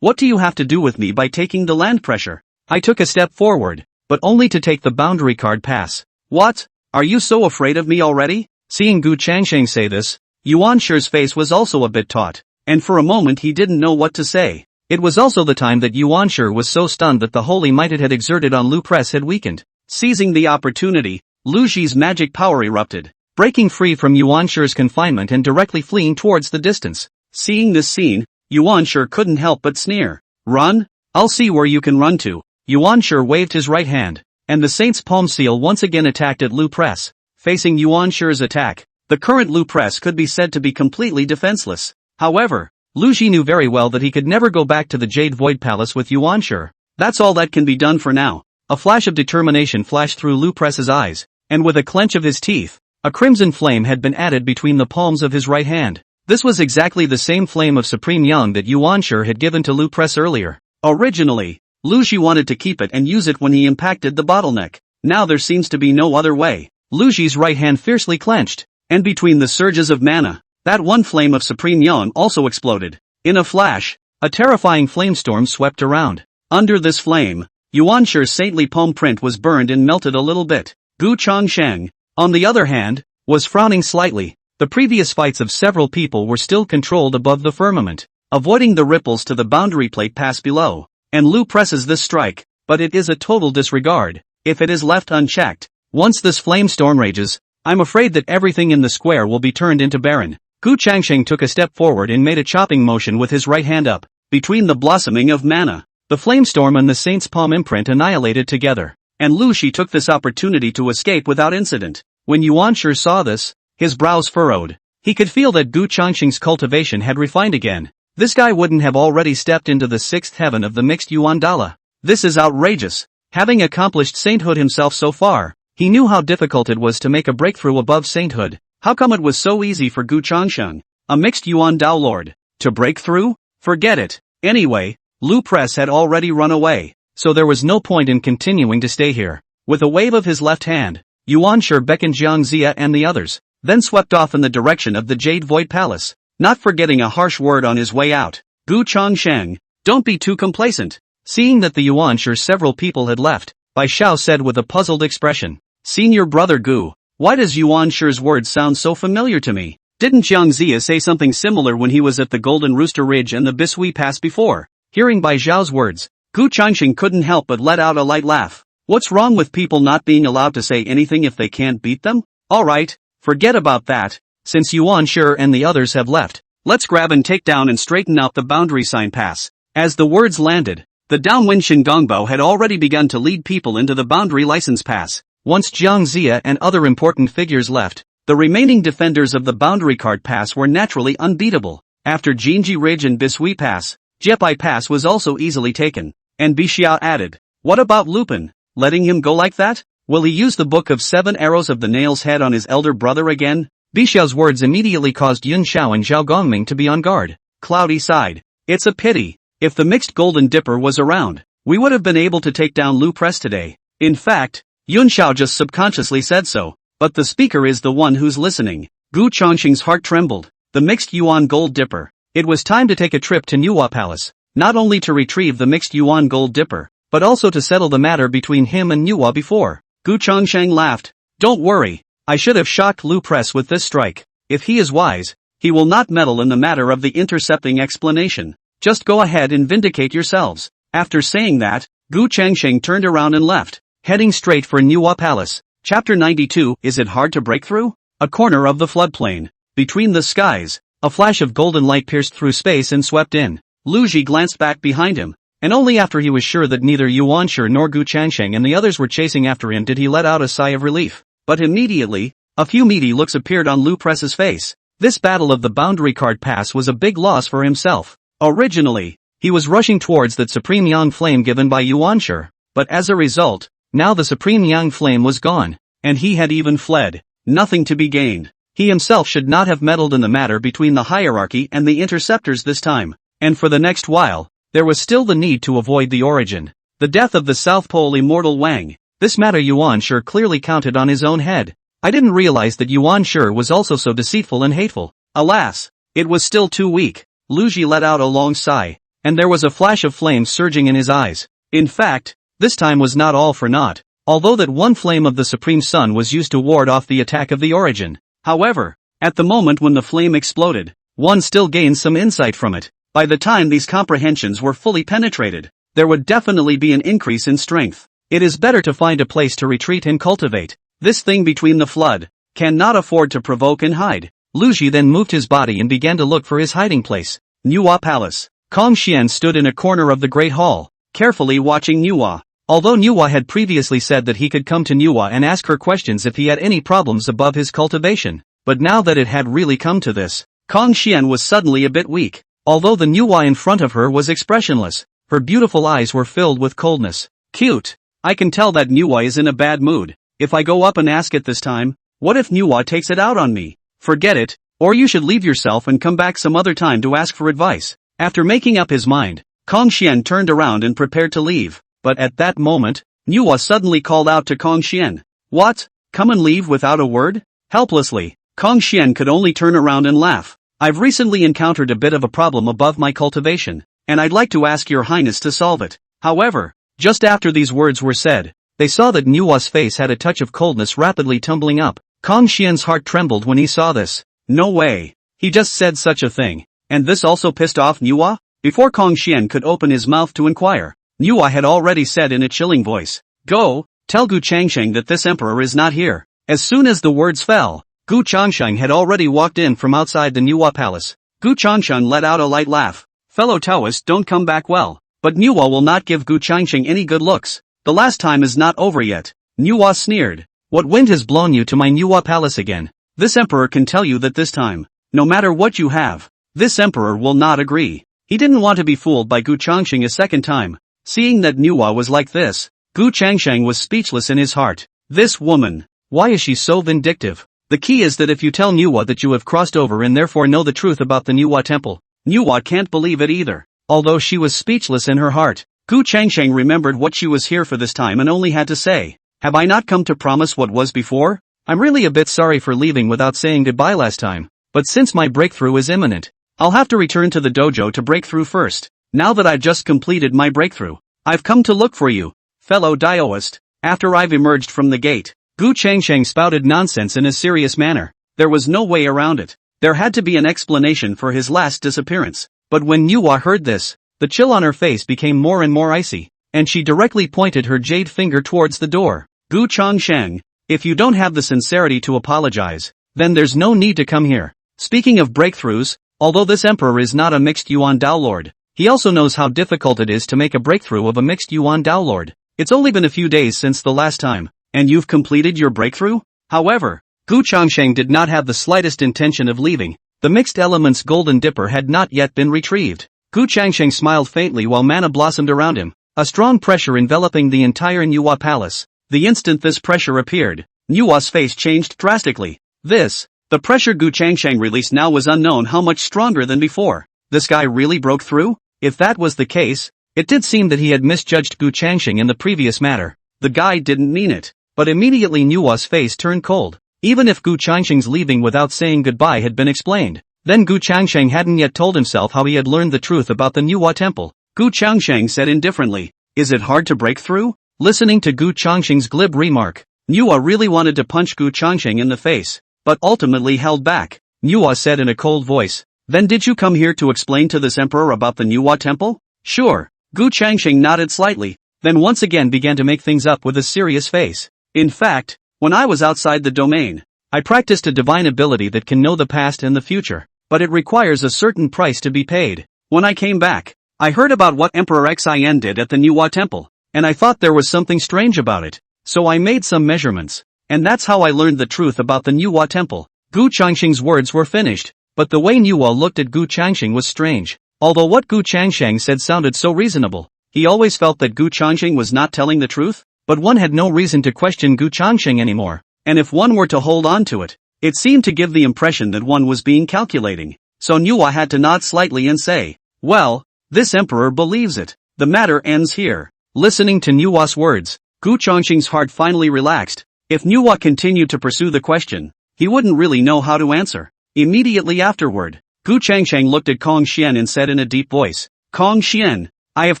[SPEAKER 1] what do you have to do with me by taking the land pressure? I took a step forward, but only to take the boundary card pass. What? Are you so afraid of me already? Seeing Gu Changsheng say this, Yuan Shi's face was also a bit taut, and for a moment he didn't know what to say. It was also the time that Yuan Shi was so stunned that the holy might it had exerted on Lu Press had weakened. Seizing the opportunity, Lu Ji's magic power erupted, breaking free from Yuan Shi's confinement and directly fleeing towards the distance. Seeing this scene, Yuan Shi couldn't help but sneer. Run? I'll see where you can run to. Yuan Shi waved his right hand, and the Saint's palm seal once again attacked at Lu Press. Facing Yuan Shi's attack, the current Lu Press could be said to be completely defenseless. However, Lu Ji knew very well that he could never go back to the Jade Void Palace with Yuan Shi. That's all that can be done for now. A flash of determination flashed through Lu Press's eyes, and with a clench of his teeth, a crimson flame had been added between the palms of his right hand. This was exactly the same flame of supreme yang that Yuan Shi had given to Lu Press earlier. Originally, Lu Ji wanted to keep it and use it when he impacted the bottleneck. Now there seems to be no other way. Lu Ji's right hand fiercely clenched, and between the surges of mana, that one flame of supreme yang also exploded. In a flash, a terrifying flamestorm swept around. Under this flame, Yuan Shi's saintly palm print was burned and melted a little bit. Gu Changsheng, on the other hand, was frowning slightly. The previous fights of several people were still controlled above the firmament, avoiding the ripples to the boundary plate pass below. And Lu presses this strike, but it is a total disregard, if it is left unchecked. Once this flamestorm rages, I'm afraid that everything in the square will be turned into barren. Gu Changsheng took a step forward and made a chopping motion with his right hand up, between the blossoming of mana. The flamestorm and the saint's palm imprint annihilated together, and Lu Shi took this opportunity to escape without incident. When Yuan Shi saw this, his brows furrowed. He could feel that Gu Changxing's cultivation had refined again. This guy wouldn't have already stepped into the sixth heaven of the mixed Yuan Dala. This is outrageous. Having accomplished sainthood himself so far, he knew how difficult it was to make a breakthrough above sainthood. How come it was so easy for Gu Changsheng, a mixed Yuan Dao lord, to break through? Forget it. Anyway, Lu Press had already run away, so there was no point in continuing to stay here. With a wave of his left hand, Yuan Shi beckoned Jiang Zia and the others, then swept off in the direction of the Jade Void Palace, not forgetting a harsh word on his way out. Gu Changsheng, don't be too complacent. Seeing that the Yuan Shi several people had left, Bai Xiao said with a puzzled expression, Senior brother Gu, why does Yuan Shi's words sound so familiar to me? Didn't Jiang Zia say something similar when he was at the Golden Rooster Ridge and the Bisui Pass before? Hearing Bai Xiao's words, Gu Changxing couldn't help but let out a light laugh. What's wrong with people not being allowed to say anything if they can't beat them? Alright, forget about that. Since Yuan Shi and the others have left, let's grab and take down and straighten out the boundary sign pass. As the words landed, the downwind Shingongbao had already begun to lead people into the boundary license pass. Once Jiang Zia and other important figures left, the remaining defenders of the boundary card pass were naturally unbeatable. After Jinji Ridge and Bisui Pass, Jepai Pass was also easily taken, and Bixiao added, what about Lupin? Letting him go like that? Will he use the Book of 7 Arrows of the Nail's head on his elder brother again? Bixiao's words immediately caused Yun Xiao and Zhao Gongming to be on guard. Cloudy sighed. It's a pity. If the mixed Golden Dipper was around, we would have been able to take down Lu Press today. In fact, Yun Xiao just subconsciously said so, but the speaker is the one who's listening. Gu Changxing's heart trembled. The mixed Yuan Gold Dipper. It was time to take a trip to Nuwa Palace, not only to retrieve the mixed Yuan Gold Dipper, but also to settle the matter between him and Nuwa before. Gu Changsheng laughed. Don't worry, I should have shocked Lu Press with this strike. If he is wise, he will not meddle in the matter of the intercepting explanation. Just go ahead and vindicate yourselves. After saying that, Gu Changsheng turned around and left, heading straight for Nuwa Palace. Chapter 92. Is it hard to break through? A corner of the floodplain. Between the skies, a flash of golden light pierced through space and swept in. Lu Ji glanced back behind him, and only after he was sure that neither Yuan Shi nor Gu Changsheng and the others were chasing after him did he let out a sigh of relief. But immediately, a few meaty looks appeared on Lu Press's face. This battle of the boundary card pass was a big loss for himself. Originally, he was rushing towards that supreme yang flame given by Yuan Shi, but as a result, now the supreme yang flame was gone, and he had even fled. Nothing to be gained. He himself should not have meddled in the matter between the hierarchy and the interceptors this time, and for the next while, there was still the need to avoid the origin. The death of the South Pole Immortal Wang. This matter Yuan Shi clearly counted on his own head. I didn't realize that Yuan Shi was also so deceitful and hateful. Alas, it was still too weak. Lu Ji let out a long sigh, and there was a flash of flame surging in his eyes. In fact, this time was not all for naught, although that one flame of the Supreme Sun was used to ward off the attack of the origin. However, at the moment when the flame exploded, one still gained some insight from it. By the time these comprehensions were fully penetrated, there would definitely be an increase in strength. It is better to find a place to retreat and cultivate. This thing between the flood cannot afford to provoke and hide. Lu Ji then moved his body and began to look for his hiding place. Nuwa Palace. Kong Xian stood in a corner of the Great Hall, carefully watching Nuwa. Although Nuwa had previously said that he could come to Nuwa and ask her questions if he had any problems above his cultivation, but now that it had really come to this, Kong Xian was suddenly a bit weak. Although the Nuwa in front of her was expressionless, her beautiful eyes were filled with coldness. Cute. I can tell that Nuwa is in a bad mood. If I go up and ask it this time, what if Nuwa takes it out on me? Forget it, or you should leave yourself and come back some other time to ask for advice. After making up his mind, Kong Xian turned around and prepared to leave. But at that moment, Nuwa suddenly called out to Kong Xian. What? Come and leave without a word? Helplessly, Kong Xian could only turn around and laugh. I've recently encountered a bit of a problem above my cultivation, and I'd like to ask your highness to solve it. However, just after these words were said, they saw that Nuwa's face had a touch of coldness rapidly tumbling up. Kong Xian's heart trembled when he saw this. No way. He just said such a thing. And this also pissed off Nuwa? Before Kong Xian could open his mouth to inquire, Nuwa had already said in a chilling voice, Go, tell Gu Changsheng that this emperor is not here. As soon as the words fell, Gu Changsheng had already walked in from outside the Nuwa Palace. Gu Changsheng let out a light laugh. Fellow Taoists don't come back well, but Nuwa will not give Gu Changsheng any good looks. The last time is not over yet. Nuwa sneered. What wind has blown you to my Nuwa Palace again? This emperor can tell you that this time, no matter what you have, this emperor will not agree. He didn't want to be fooled by Gu Changsheng a second time. Seeing that Nuwa was like this, Gu Changsheng was speechless in his heart. This woman, why is she so vindictive? The key is that if you tell Nuwa that you have crossed over and therefore know the truth about the Nuwa temple, Nuwa can't believe it either. Although she was speechless in her heart, Gu Changsheng remembered what she was here for this time and only had to say, have I not come to promise what was before? I'm really a bit sorry for leaving without saying goodbye last time, but since my breakthrough is imminent, I'll have to return to the dojo to break through first. Now that I've just completed my breakthrough, I've come to look for you, fellow Daoist. After I've emerged from the gate, Gu Changsheng spouted nonsense in a serious manner. There was no way around it. There had to be an explanation for his last disappearance. But when Nuwa heard this, the chill on her face became more and more icy, and she directly pointed her jade finger towards the door. Gu Changsheng, if you don't have the sincerity to apologize, then there's no need to come here. Speaking of breakthroughs, although this emperor is not a mixed Yuan Dao Lord, he also knows how difficult it is to make a breakthrough of a mixed Yuan Dao Lord. It's only been a few days since the last time, and you've completed your breakthrough? However, Gu Changsheng did not have the slightest intention of leaving. The mixed elements golden dipper had not yet been retrieved. Gu Changsheng smiled faintly while mana blossomed around him, a strong pressure enveloping the entire Nuwa palace. The instant this pressure appeared, Nuwa's face changed drastically. The pressure Gu Changsheng released now was unknown how much stronger than before. This guy really broke through? If that was the case, it did seem that he had misjudged Gu Changsheng in the previous matter. The guy didn't mean it. But immediately Nuwa's face turned cold. Even if Gu Changsheng's leaving without saying goodbye had been explained, then Gu Changsheng hadn't yet told himself how he had learned the truth about the Nuwa temple. Gu Changsheng said indifferently, is it hard to break through? Listening to Gu Changsheng's glib remark, Nuwa really wanted to punch Gu Changsheng in the face, but ultimately held back. Nuwa said in a cold voice, then did you come here to explain to this emperor about the Nuwa temple? Sure. Gu Changsheng nodded slightly, then once again began to make things up with a serious face. In fact, when I was outside the domain, I practiced a divine ability that can know the past and the future, but it requires a certain price to be paid. When I came back, I heard about what Emperor Xin did at the Nuwa temple, and I thought there was something strange about it, so I made some measurements, and that's how I learned the truth about the Nuwa temple. Gu Changsheng's words were finished, but the way Nuwa looked at Gu Changsheng was strange. Although what Gu Changsheng said sounded so reasonable, he always felt that Gu Changsheng was not telling the truth, but one had no reason to question Gu Changsheng anymore, and if one were to hold on to it, it seemed to give the impression that one was being calculating. So Nuwa had to nod slightly and say, well, this emperor believes it. The matter ends here. Listening to Nuwa's words, Gu Changsheng's heart finally relaxed. If Nuwa continued to pursue the question, he wouldn't really know how to answer. Immediately afterward, Gu Changsheng looked at Kong Xian and said in a deep voice, Kong Xian, I have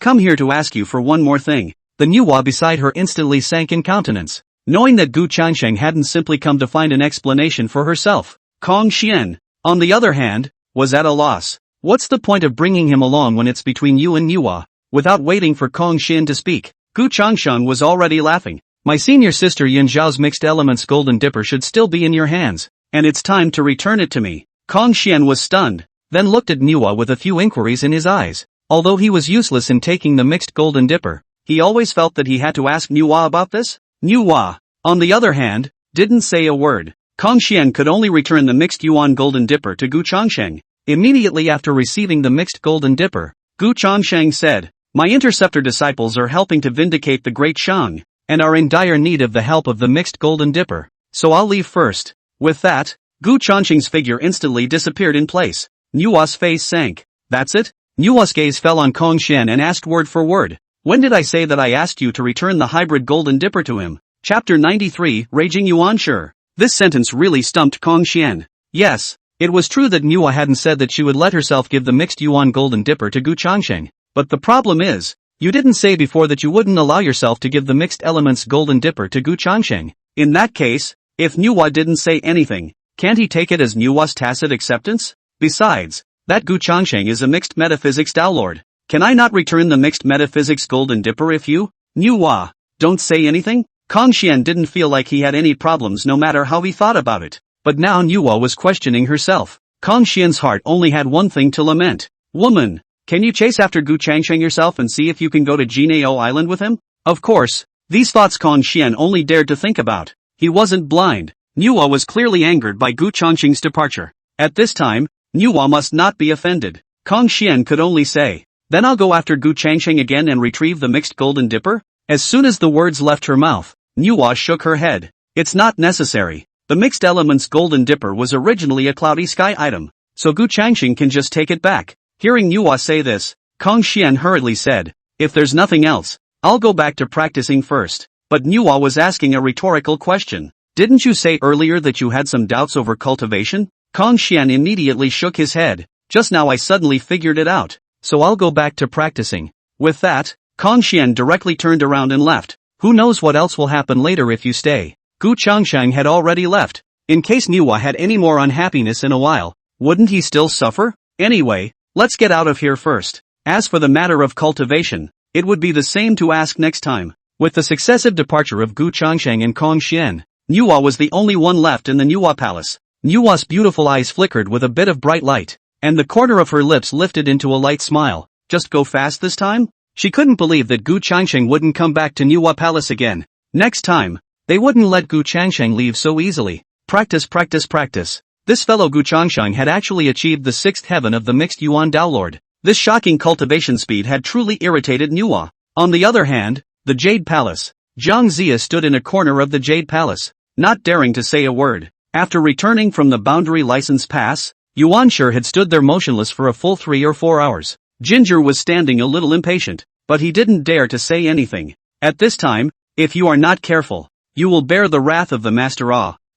[SPEAKER 1] come here to ask you for one more thing. The Nuwa beside her instantly sank in countenance, knowing that Gu Changsheng hadn't simply come to find an explanation for herself. Kong Xian, on the other hand, was at a loss. What's the point of bringing him along when it's between you and Nuwa? Without waiting for Kong Xian to speak, Gu Changsheng was already laughing. My senior sister Yin Zhao's mixed elements golden dipper should still be in your hands, and it's time to return it to me. Kong Xian was stunned, then looked at Nuwa with a few inquiries in his eyes. Although he was useless in taking the mixed golden dipper, he always felt that he had to ask Nuwa about this. Nuwa, on the other hand, didn't say a word. Kong Xian could only return the mixed yuan golden dipper to Gu Changsheng. Immediately after receiving the mixed golden dipper, Gu Changsheng said, my interceptor disciples are helping to vindicate the great Shang, and are in dire need of the help of the mixed golden dipper, so I'll leave first. With that, Gu Changsheng's figure instantly disappeared in place. Nuwa's face sank. That's it? Nuwa's gaze fell on Kong Xian and asked word for word, when did I say that I asked you to return the hybrid golden dipper to him? Chapter 93, Raging Yuan Sure. This sentence really stumped Kong Xian. Yes, it was true that Nuwa hadn't said that she would let herself give the mixed yuan golden dipper to Gu Changsheng, but the problem is, you didn't say before that you wouldn't allow yourself to give the mixed elements golden dipper to Gu Changsheng. In that case, if Nuwa didn't say anything, can't he take it as Nuwa's tacit acceptance? Besides, that Gu Changsheng is a mixed metaphysics Dao Lord. Can I not return the mixed metaphysics golden dipper if you, Nuwa, don't say anything? Kong Xian didn't feel like he had any problems no matter how he thought about it. But now Nuwa was questioning herself. Kong Xian's heart only had one thing to lament. Woman, can you chase after Gu Changsheng yourself and see if you can go to Juejiao Island with him? Of course, these thoughts Kong Xian only dared to think about. He wasn't blind. Nuwa was clearly angered by Gu Changqing's departure. At this time, Nuwa must not be offended. Kong Xian could only say, "Then I'll go after Gu Changqing again and retrieve the mixed golden dipper?" As soon as the words left her mouth, Nuwa shook her head. "It's not necessary. The mixed elements golden dipper was originally a cloudy sky item, so Gu Changqing can just take it back." Hearing Nuwa say this, Kong Xian hurriedly said, "If there's nothing else, I'll go back to practicing first." But Nuwa was asking a rhetorical question. "Didn't you say earlier that you had some doubts over cultivation?" Kong Xian immediately shook his head. "Just now I suddenly figured it out, so I'll go back to practicing." With that, Kong Xian directly turned around and left. Who knows what else will happen later if you stay. Gu Changsheng had already left. In case Nuwa had any more unhappiness in a while, wouldn't he still suffer? Anyway, let's get out of here first. As for the matter of cultivation, it would be the same to ask next time. With the successive departure of Gu Changsheng and Kong Xian, Nuwa was the only one left in the Nuwa palace. Nuwa's beautiful eyes flickered with a bit of bright light, and the corner of her lips lifted into a light smile. Just go fast this time? She couldn't believe that Gu Changsheng wouldn't come back to Nuwa palace again. Next time, they wouldn't let Gu Changsheng leave so easily. Practice, practice, practice. This fellow Gu Changsheng had actually achieved the 6th heaven of the mixed Yuan Daolord. This shocking cultivation speed had truly irritated Nuwa. On the other hand, the Jade Palace. Zhang Zia stood in a corner of the Jade Palace, not daring to say a word. After returning from the boundary license pass, Yuan Shi had stood there motionless for a full 3 or 4 hours. Ginger was standing a little impatient, but he didn't dare to say anything. At this time, if you are not careful, you will bear the wrath of the master.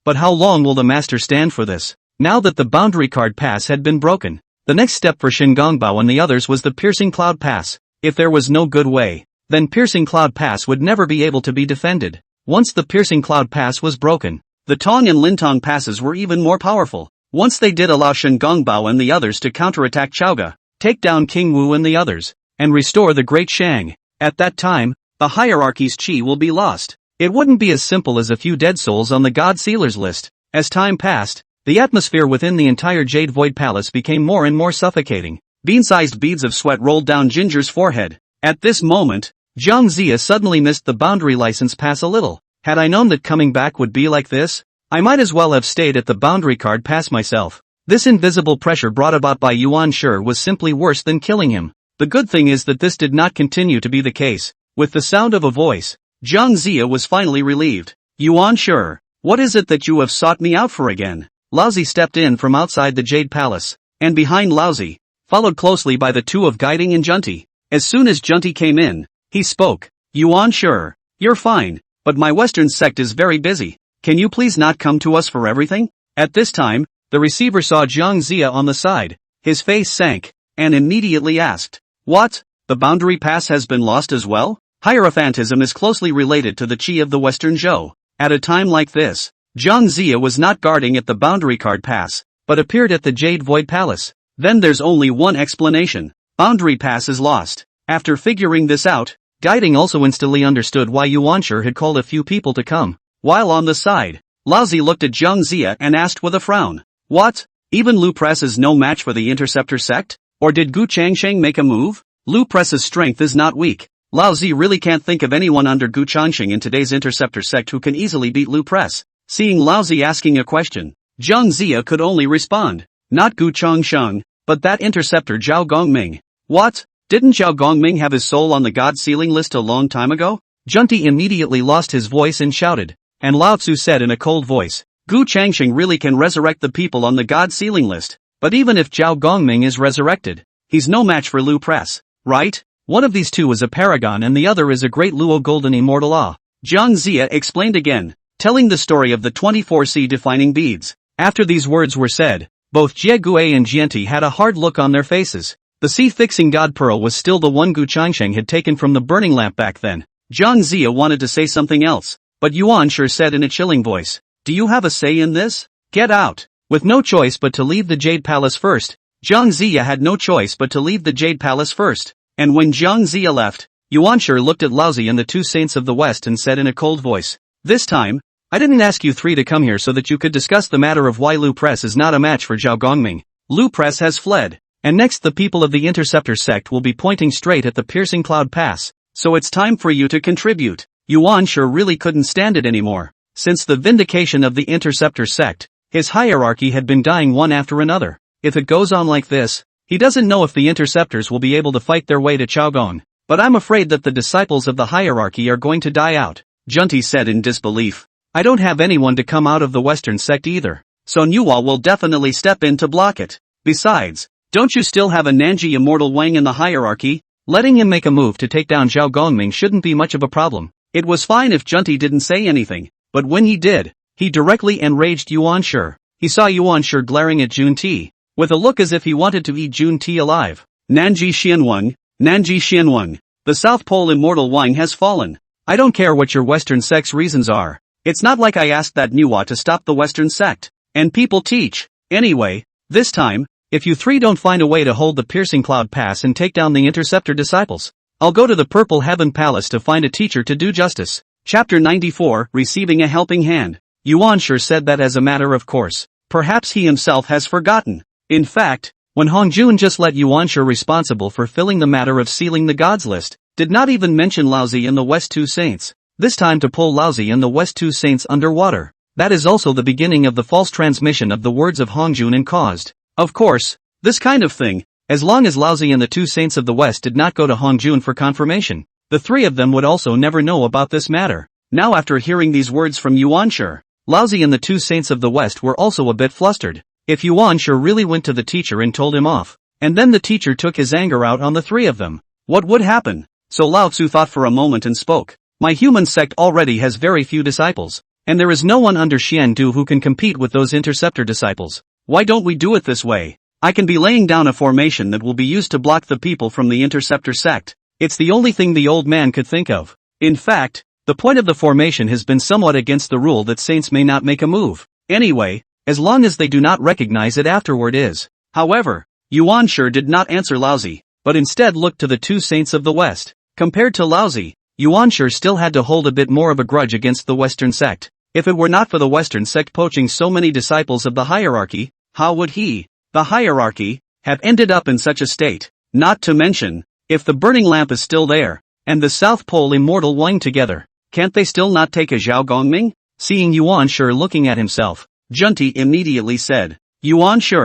[SPEAKER 1] But how long will the master stand for this? Now that the boundary card pass had been broken, the next step for Shingongbao and the others was the Piercing Cloud Pass. If there was no good way, then Piercing Cloud Pass would never be able to be defended. Once the Piercing Cloud Pass was broken, the Tong and Lintong passes were even more powerful. Once they did allow Shingongbao and the others to counterattack Chaoga, take down King Wu and the others, and restore the Great Shang. At that time, the hierarchy's chi will be lost. It wouldn't be as simple as a few dead souls on the God Sealers list. As time passed, the atmosphere within the entire Jade Void Palace became more and more suffocating. Bean-sized beads of sweat rolled down Ginger's forehead. At this moment, Zhang Zia suddenly missed the boundary license pass a little. Had I known that coming back would be like this, I might as well have stayed at the boundary card pass myself. This invisible pressure brought about by Yuan Shi was simply worse than killing him. The good thing is that this did not continue to be the case. With the sound of a voice, Zhang Zia was finally relieved. "Yuan Shi, what is it that you have sought me out for again?" Laozi stepped in from outside the Jade Palace, and behind Laozi, followed closely by the two of Guiding and Junti. As soon as Junti came in, he spoke. "Yuan Shi, you're fine, but my Western sect is very busy. Can you please not come to us for everything?" At this time, the receiver saw Zhang Zia on the side. His face sank, and immediately asked, "What? The boundary pass has been lost as well?" Hierophantism is closely related to the chi of the Western Zhou. At a time like this, Zhang Zia was not guarding at the boundary card pass, but appeared at the Jade Void Palace. Then there's only one explanation. Boundary pass is lost. After figuring this out, Guiding also instantly understood why Yuan Shi had called a few people to come. While on the side, Laozi looked at Zhang Zia and asked with a frown, "What? Even Lu Press is no match for the Interceptor sect? Or did Gu Changsheng make a move? Lu Press's strength is not weak. Laozi really can't think of anyone under Gu Changsheng in today's Interceptor sect who can easily beat Lu Press." Seeing Laozi asking a question, Zhang Zia could only respond, "Not Gu Changsheng, but that Interceptor Zhao Gongming." "What? Didn't Zhao Gongming have his soul on the God Sealing list a long time ago?" Junti immediately lost his voice and shouted, and Lao Tzu said in a cold voice, "Gu Changsheng really can resurrect the people on the God Sealing list, but even if Zhao Gongming is resurrected, he's no match for Lu Press, right? One of these two is a paragon and the other is a great Luo Golden Immortal." Zhang Zia explained again, telling the story of the 24C defining beads. After these words were said, both Jie Gui and Jianti had a hard look on their faces. The sea-fixing God Pearl was still the one Gu Changsheng had taken from the burning lamp back then. Zhang Zia wanted to say something else, but Yuan Shi said in a chilling voice, "Do you have a say in this? Get out." With no choice but to leave the Jade Palace first, Zhang Zia had no choice but to leave the Jade Palace first. And when Zhang Zia left, Yuan Shi looked at Laozi and the two saints of the West and said in a cold voice, "This time, I didn't ask you three to come here so that you could discuss the matter of why Lu Press is not a match for Zhao Gongming. Lu Press has fled, and next the people of the Interceptor sect will be pointing straight at the Piercing Cloud Pass, so it's time for you to contribute." Yuan Shi really couldn't stand it anymore. Since the vindication of the interceptor sect, his hierarchy had been dying one after another. If it goes on like this, he doesn't know if the interceptors will be able to fight their way to Chaogong. But I'm afraid that the disciples of the hierarchy are going to die out, Junti said in disbelief. I don't have anyone to come out of the Western sect either, so Nuwa will definitely step in to block it. Besides, don't you still have a Nanji Immortal Wang in the hierarchy? Letting him make a move to take down Zhao Gongming shouldn't be much of a problem. It was fine if Junti didn't say anything, but when he did, he directly enraged Yuan Shi. He saw Yuan Shi glaring at Jun Ti, with a look as if he wanted to eat Jun Ti alive. Nanji Xianwang, the South Pole Immortal Wang has fallen. I don't care what your Western sect's reasons are. It's not like I asked that Nuwa to stop the Western sect. And people teach. Anyway, this time, if you three don't find a way to hold the Piercing Cloud Pass and take down the Interceptor disciples, I'll go to the Purple Heaven Palace to find a teacher to do justice. Chapter 94, Receiving a Helping Hand. Yuan Shi said that as a matter of course. Perhaps he himself has forgotten. In fact, when Hongjun just let Yuan Shi responsible for filling the matter of sealing the gods list, did not even mention Laozi and the West Two Saints. This time to pull Laozi and the West Two Saints underwater. That is also the beginning of the false transmission of the words of Hongjun and caused. Of course, this kind of thing, as long as Laozi and the Two Saints of the West did not go to Hongjun for confirmation, the three of them would also never know about this matter. Now after hearing these words from Yuan Shi, Laozi and the Two Saints of the West were also a bit flustered. If Yuan Shi really went to the teacher and told him off, and then the teacher took his anger out on the three of them, what would happen? So Lao Tzu thought for a moment and spoke. My human sect already has very few disciples, and there is no one under Xian Du who can compete with those interceptor disciples. Why don't we do it this way? I can be laying down a formation that will be used to block the people from the interceptor sect. It's the only thing the old man could think of. In fact, the point of the formation has been somewhat against the rule that saints may not make a move. Anyway, as long as they do not recognize it afterward is. However, Yuan Shi did not answer Laozi, but instead looked to the Two Saints of the West. Compared to Laozi, Yuan Shi still had to hold a bit more of a grudge against the Western sect. If it were not for the Western sect poaching so many disciples of the hierarchy, how would he, the hierarchy, have ended up in such a state? Not to mention, if the burning lamp is still there, and the South Pole Immortal Wang together, can't they still not take a Zhao Gongming? Seeing Yuan Shi looking at himself, Junti immediately said, Yuan Shi,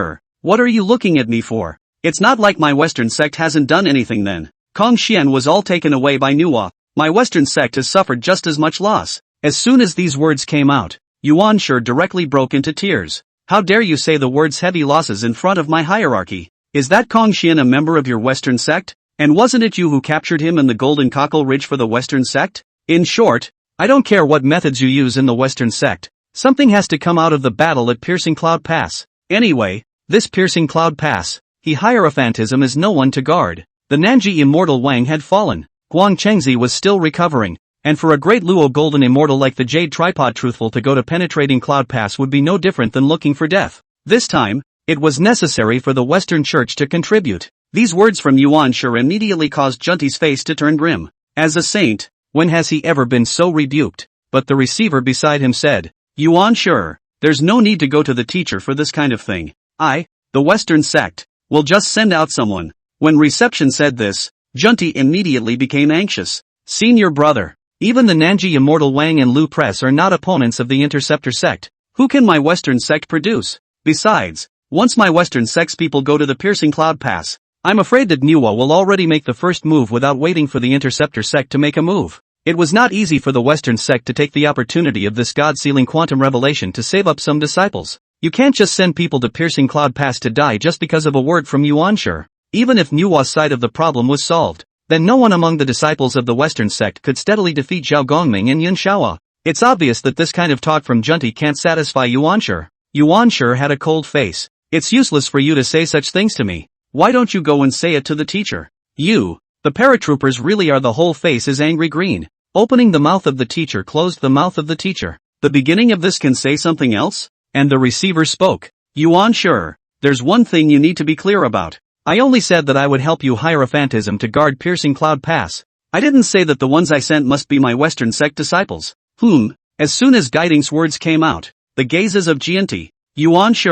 [SPEAKER 1] what are you looking at me for? It's not like my Western sect hasn't done anything then. Kong Xian was all taken away by Nuwa. My Western sect has suffered just as much loss. As soon as these words came out, Yuan Shi directly broke into tears. How dare you say the words heavy losses in front of my hierarchy? Is that Kong Xian a member of your Western sect? And wasn't it you who captured him in the Golden Cockle Ridge for the Western sect? In short, I don't care what methods you use in the Western sect. Something has to come out of the battle at Piercing Cloud Pass. Anyway, this Piercing Cloud Pass, hierophantism is no one to guard. The Nanji Immortal Wang had fallen. Guang Chengzi was still recovering. And for a great Luo Golden Immortal like the Jade Tripod Truthful to go to penetrating Cloud Pass would be no different than looking for death. This time, it was necessary for the Western Church to contribute. These words from Yuan Shi immediately caused Junti's face to turn grim. As a saint, when has he ever been so rebuked? But the receiver beside him said, Yuan Shi, there's no need to go to the teacher for this kind of thing. The Western sect, will just send out someone. When reception said this, Junti immediately became anxious. Senior brother. Even the Nanji Immortal Wang and Lu Press are not opponents of the Interceptor sect. Who can my Western sect produce? Besides, once my Western sect's people go to the Piercing Cloud Pass, I'm afraid that Nuwa will already make the first move without waiting for the Interceptor sect to make a move. It was not easy for the Western sect to take the opportunity of this God-sealing quantum revelation to save up some disciples. You can't just send people to Piercing Cloud Pass to die just because of a word from Yuan Shi. Even if Nuwa's side of the problem was solved, then no one among the disciples of the Western sect could steadily defeat Zhao Gongming and Yun Shaohua. It's obvious that this kind of talk from Junti can't satisfy Yuan Shi. Yuan Shi had a cold face. It's useless for you to say such things to me. Why don't you go and say it to the teacher? You, the paratroopers really are. The whole face is angry green. Opening the mouth of the teacher closed the mouth of the teacher. The beginning of this can say something else? And the receiver spoke. Yuan Shi, there's one thing you need to be clear about. I only said that I would help you hierophantism to guard Piercing Cloud Pass. I didn't say that the ones I sent must be my Western sect disciples. As soon as Guiding's words came out, the gazes of Jianti, Yuan Shi,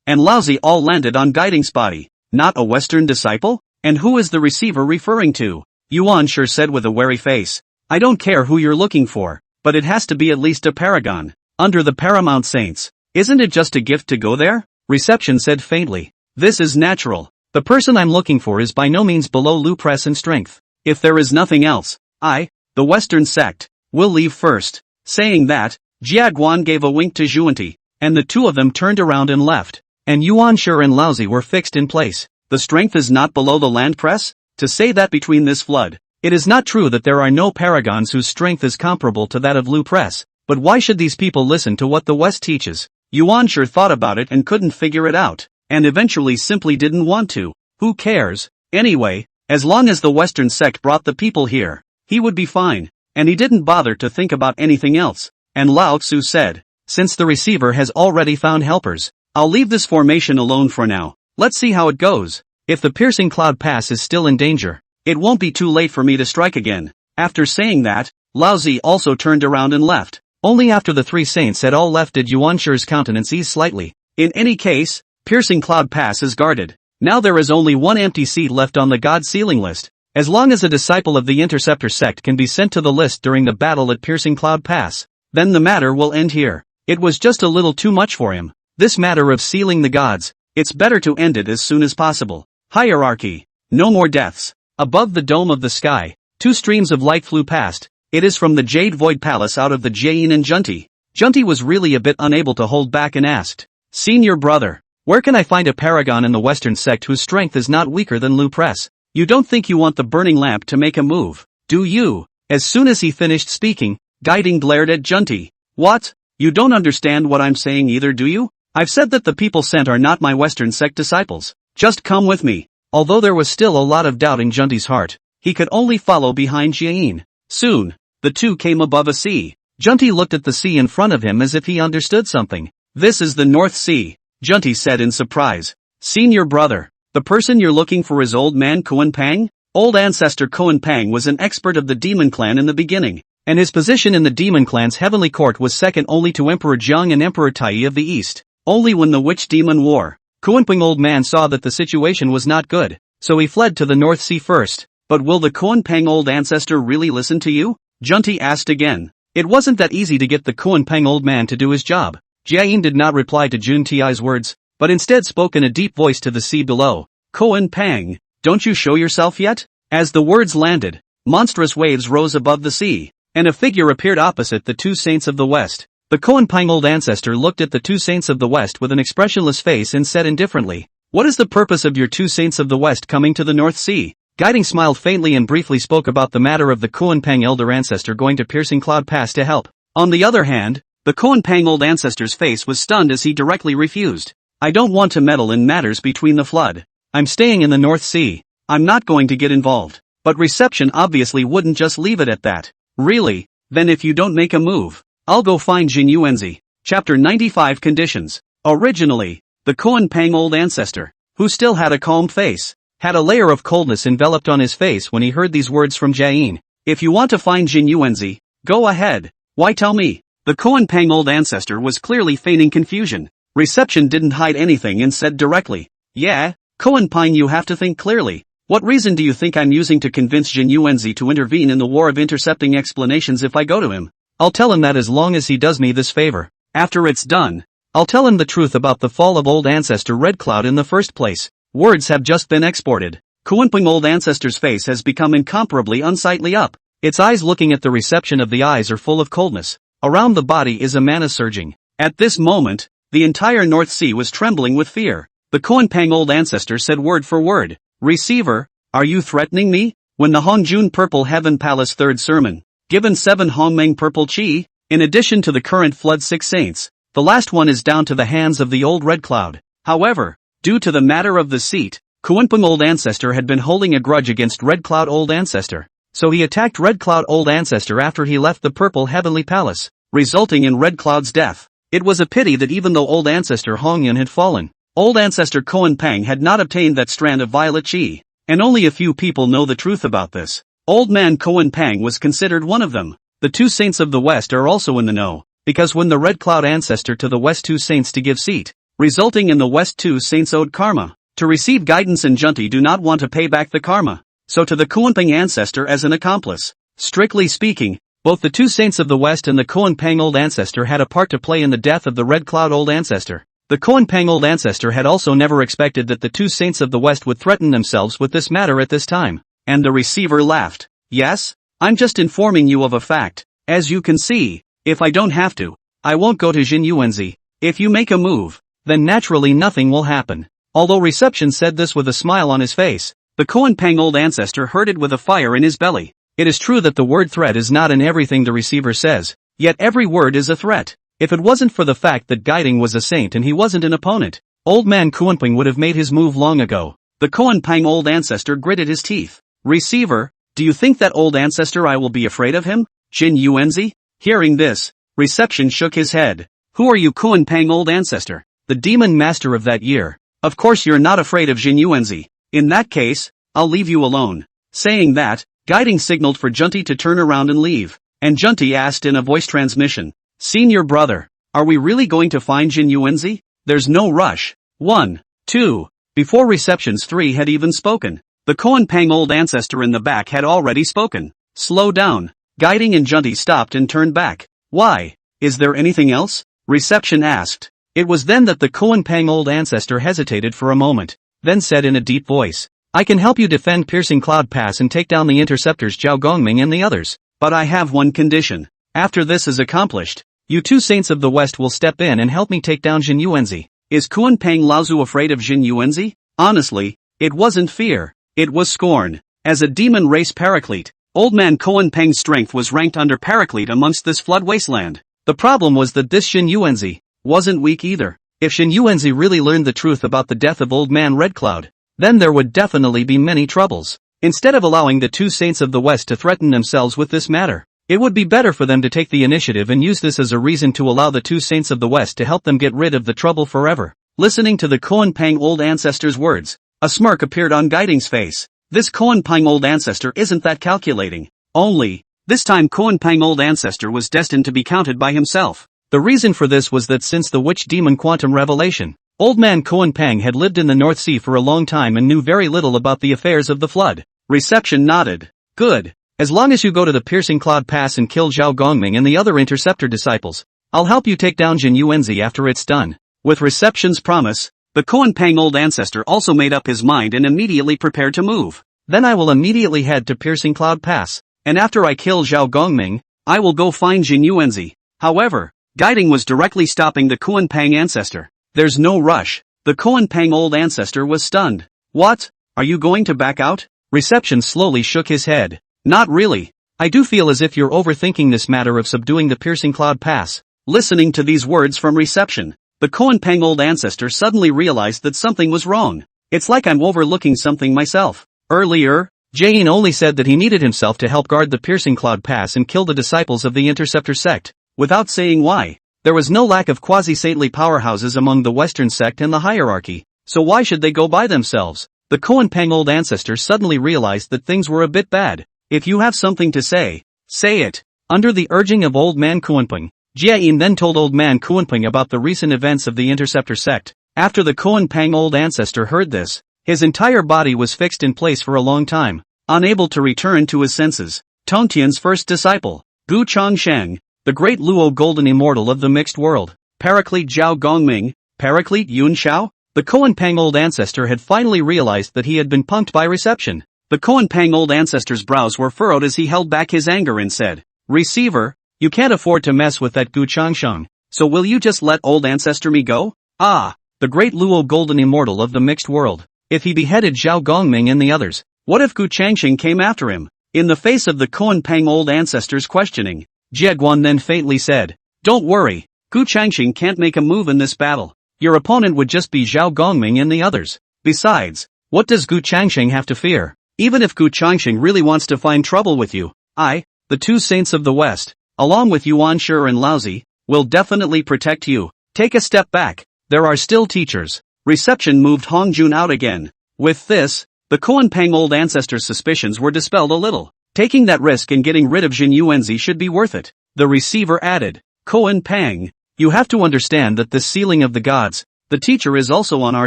[SPEAKER 1] and Laozi all landed on Guiding's body. Not a Western disciple? And who is the receiver referring to? Yuan Shi said with a wary face. I don't care who you're looking for, but it has to be at least a paragon. under the paramount saints. Isn't it just a gift to go there? Reception said faintly. This is natural. The person I'm looking for is by no means below Lu Press in strength. If there is nothing else, the Western sect, will leave first. Saying that, Jia Guan gave a wink to Zhuanti, and the two of them turned around and left. And Yuan Shi and Laozi were fixed in place. The strength is not below the land press? To say that between this flood, it is not true that there are no paragons whose strength is comparable to that of Lu Press, but why should these people listen to what the West teaches? Yuan Shi thought about it and couldn't figure it out, and eventually simply didn't want to. Who cares? Anyway, as long as the Western sect brought the people here, he would be fine, and he didn't bother to think about anything else. And Lao Tzu said, since the receiver has already found helpers, I'll leave this formation alone for now. Let's see how it goes. If the piercing cloud pass is still in danger, it won't be too late for me to strike again. After saying that, Lao Zi also turned around and left. Only after the three saints had all left did Yuan Shi's countenance ease slightly. In any case, piercing cloud pass is guarded. Now there is only one empty seat left on the God Sealing list. As long as a disciple of the Interceptor sect can be sent to the list during the battle at Piercing Cloud Pass, then the matter will end here. It was just a little too much for him. This matter of sealing the gods, it's better to end it as soon as possible. Hierarchy. No more deaths. Above the dome of the sky, two streams of light flew past. It is from the Jade Void Palace out of the Jain and Junti. Junti was really a bit unable to hold back and asked, Senior brother, where can I find a paragon in the Western sect whose strength is not weaker than Lu Press? You don't think you want the burning lamp to make a move, do you? As soon as he finished speaking, Guiding glared at Junti. What? You don't understand what I'm saying either, do you? I've said that the people sent are not my Western sect disciples. Just come with me. Although there was still a lot of doubt in Junti's heart, he could only follow behind Jiayin. Soon, the two came above a sea. Junti looked at the sea in front of him as if he understood something. This is the North Sea, Junti said in surprise. Senior brother, the person you're looking for is old man Kuan Pang? Old ancestor Kuan Pang was an expert of the demon clan in the beginning, and his position in the demon clan's heavenly court was second only to Emperor Jiang and Emperor Tai of the East. Only when the witch demon war, Kuan Pang old man saw that the situation was not good, so he fled to the North Sea first. But will the Kuan Pang old ancestor really listen to you? Junti asked again. It wasn't that easy to get the Kuan Pang old man to do his job. Jiayin did not reply to Jun Ti's words, but instead spoke in a deep voice to the sea below. Kuan Pang, don't you show yourself yet? As the words landed, monstrous waves rose above the sea, and a figure appeared opposite the two saints of the West. The Kuan Pang old ancestor looked at the two saints of the West with an expressionless face and said indifferently, What is the purpose of your two saints of the West coming to the North Sea? Guiding smiled faintly and briefly spoke about the matter of the Kuan Pang elder ancestor going to Piercing Cloud Pass to help. On the other hand, the Kuan Pang old ancestor's face was stunned as he directly refused. I don't want to meddle in matters between the flood. I'm staying in the North Sea. I'm not going to get involved. But reception obviously wouldn't just leave it at that. Really? Then if you don't make a move, I'll go find Jin Yuanzi. Chapter 95 Conditions. Originally, the Kuan Pang old ancestor, who still had a calm face, had a layer of coldness enveloped on his face when he heard these words from Jiayin. If you want to find Jin Yuanzi, go ahead. Why tell me? The Kuan Pang old ancestor was clearly feigning confusion. Reception didn't hide anything and said directly, Yeah, Kuan Pang, you have to think clearly. What reason do you think I'm using to convince Jin Yuanzi to intervene in the war of intercepting explanations if I go to him? I'll tell him that as long as he does me this favor. After it's done, I'll tell him the truth about the fall of old ancestor Red Cloud in the first place. Words have just been exported. Kuan Pang old ancestor's face has become incomparably unsightly up. Its eyes looking at the reception of the eyes are full of coldness. Around the body is a mana surging. At this moment, the entire North Sea was trembling with fear. The Kuan Pang old ancestor said word for word, Receiver, are you threatening me? When the Hongjun Purple Heaven Palace third sermon, given 7 Hongmeng Purple Chi, in addition to the current flood 6 saints, the last one is down to the hands of the old Red Cloud. However, due to the matter of the seat, Kuan Pang old ancestor had been holding a grudge against Red Cloud old ancestor, so he attacked Red Cloud old ancestor after he left the Purple Heavenly Palace, resulting in Red Cloud's death. It was a pity that even though old ancestor Hongyun had fallen, old ancestor Kuan Pang had not obtained that strand of violet chi, and only a few people know the truth about this. Old man Kuan Pang was considered one of them. The two saints of the West are also in the know, because when the Red Cloud ancestor to the West two saints to give seat, resulting in the West two saints owed karma, to receive guidance, and Junti do not want to pay back the karma, so to the Kuan Pang ancestor as an accomplice. Strictly speaking, Both the two saints of the West and the Koan Pang Old Ancestor had a part to play in the death of the Red Cloud Old Ancestor. The Koan Pang Old Ancestor had also never expected that the two saints of the West would threaten themselves with this matter at this time. And the receiver laughed. Yes? I'm just informing you of a fact. As you can see, if I don't have to, I won't go to Jin Yuanzi. If you make a move, then naturally nothing will happen. Although Reception said this with a smile on his face, the Koan Pang Old Ancestor heard it with a fire in his belly. It is true that the word threat is not in everything the receiver says, yet every word is a threat. If it wasn't for the fact that Guiding was a saint and he wasn't an opponent, Old Man Kuanping would have made his move long ago. The Koan Pang Old Ancestor gritted his teeth. Receiver, do you think that old ancestor I will be afraid of him? Jin Yuanzi? Hearing this, Reception shook his head. Who are you, Koan Pang Old Ancestor? The demon master of that year. Of course you're not afraid of Jin Yuanzi. In that case, I'll leave you alone. Saying that, Guiding signaled for Junti to turn around and leave, and Junti asked in a voice transmission, Senior brother, are we really going to find Jin Yuanzi? There's no rush. 1, 2. Before Reception's 3 had even spoken, the Koan Pang Old Ancestor in the back had already spoken. Slow down. Guiding and Junti stopped and turned back. Why? Is there anything else? Reception asked. It was then that the Koan Pang Old Ancestor hesitated for a moment, then said in a deep voice, I can help you defend Piercing Cloud Pass and take down the interceptors Zhao Gongming and the others. But I have one condition. After this is accomplished, you two saints of the West will step in and help me take down Jin Yuanzi. Is Koan Pang Laozu afraid of Jin Yuanzi? Honestly, it wasn't fear. It was scorn. As a demon race paraclete, Old Man Koan Pang's strength was ranked under paraclete amongst this flood wasteland. The problem was that this Jin Yuanzi wasn't weak either. If Jin Yuanzi really learned the truth about the death of Old Man Red Cloud, then there would definitely be many troubles. Instead of allowing the two saints of the West to threaten themselves with this matter, it would be better for them to take the initiative and use this as a reason to allow the two saints of the West to help them get rid of the trouble forever. Listening to the Koan Pang Old Ancestor's words, a smirk appeared on Guiding's face. This Koan Pang Old Ancestor isn't that calculating. Only, this time Koan Pang Old Ancestor was destined to be counted by himself. The reason for this was that since the Witch Demon Quantum Revelation, Old Man Koan Pang had lived in the North Sea for a long time and knew very little about the affairs of the flood. Reception nodded. Good. As long as you go to the Piercing Cloud Pass and kill Zhao Gongming and the other interceptor disciples, I'll help you take down Jin Yuanzi after it's done. With Reception's promise, the Koan Pang Old Ancestor also made up his mind and immediately prepared to move. Then I will immediately head to Piercing Cloud Pass, and after I kill Zhao Gongming, I will go find Jin Yuanzi. However, Guiding was directly stopping the Koan Pang Ancestor. There's no rush. The Koan Pang Old Ancestor was stunned. What? Are you going to back out? Reception slowly shook his head. Not really. I do feel as if you're overthinking this matter of subduing the Piercing Cloud Pass. Listening to these words from Reception, the Koan Pang Old Ancestor suddenly realized that something was wrong. It's like I'm overlooking something myself. Earlier, Jain only said that he needed himself to help guard the Piercing Cloud Pass and kill the disciples of the Interceptor sect, without saying why. There was no lack of quasi-saintly powerhouses among the Western sect and the hierarchy, so why should they go by themselves? The Koan Pang Old Ancestor suddenly realized that things were a bit bad. If you have something to say it. Under the urging of Old Man Kuanping, Jiayin then told Old Man Kuanping about the recent events of the Interceptor sect. After the Koan Pang Old Ancestor heard this, his entire body was fixed in place for a long time, unable to return to his senses. Tongtian's first disciple, Gu Changsheng, the great Luo Golden Immortal of the Mixed World, Paraclete Zhao Gongming, Paraclete Yun Xiao. The Koan Pang Old Ancestor had finally realized that he had been punked by Reception. The Koan Pang Old Ancestor's brows were furrowed as he held back his anger and said, Receiver, you can't afford to mess with that Gu Changsheng, so will you just let Old Ancestor me go? Ah, the great Luo Golden Immortal of the Mixed World. If he beheaded Zhao Gongming and the others, what if Gu Changsheng came after him? In the face of the Koan Pang Old Ancestor's questioning, Jie Guan then faintly said, Don't worry, Gu Changsheng can't make a move in this battle. Your opponent would just be Zhao Gongming and the others. Besides, what does Gu Changsheng have to fear? Even if Gu Changsheng really wants to find trouble with you, the two saints of the West, along with Yuan Shi and Laozi, will definitely protect you. Take a step back. There are still teachers. Reception moved Hong Jun out again. With this, the Koan Pang Old Ancestor's suspicions were dispelled a little. Taking that risk and getting rid of Jin Yuanzi should be worth it. The receiver added, Koan Pang, you have to understand that this sealing of the gods, the teacher is also on our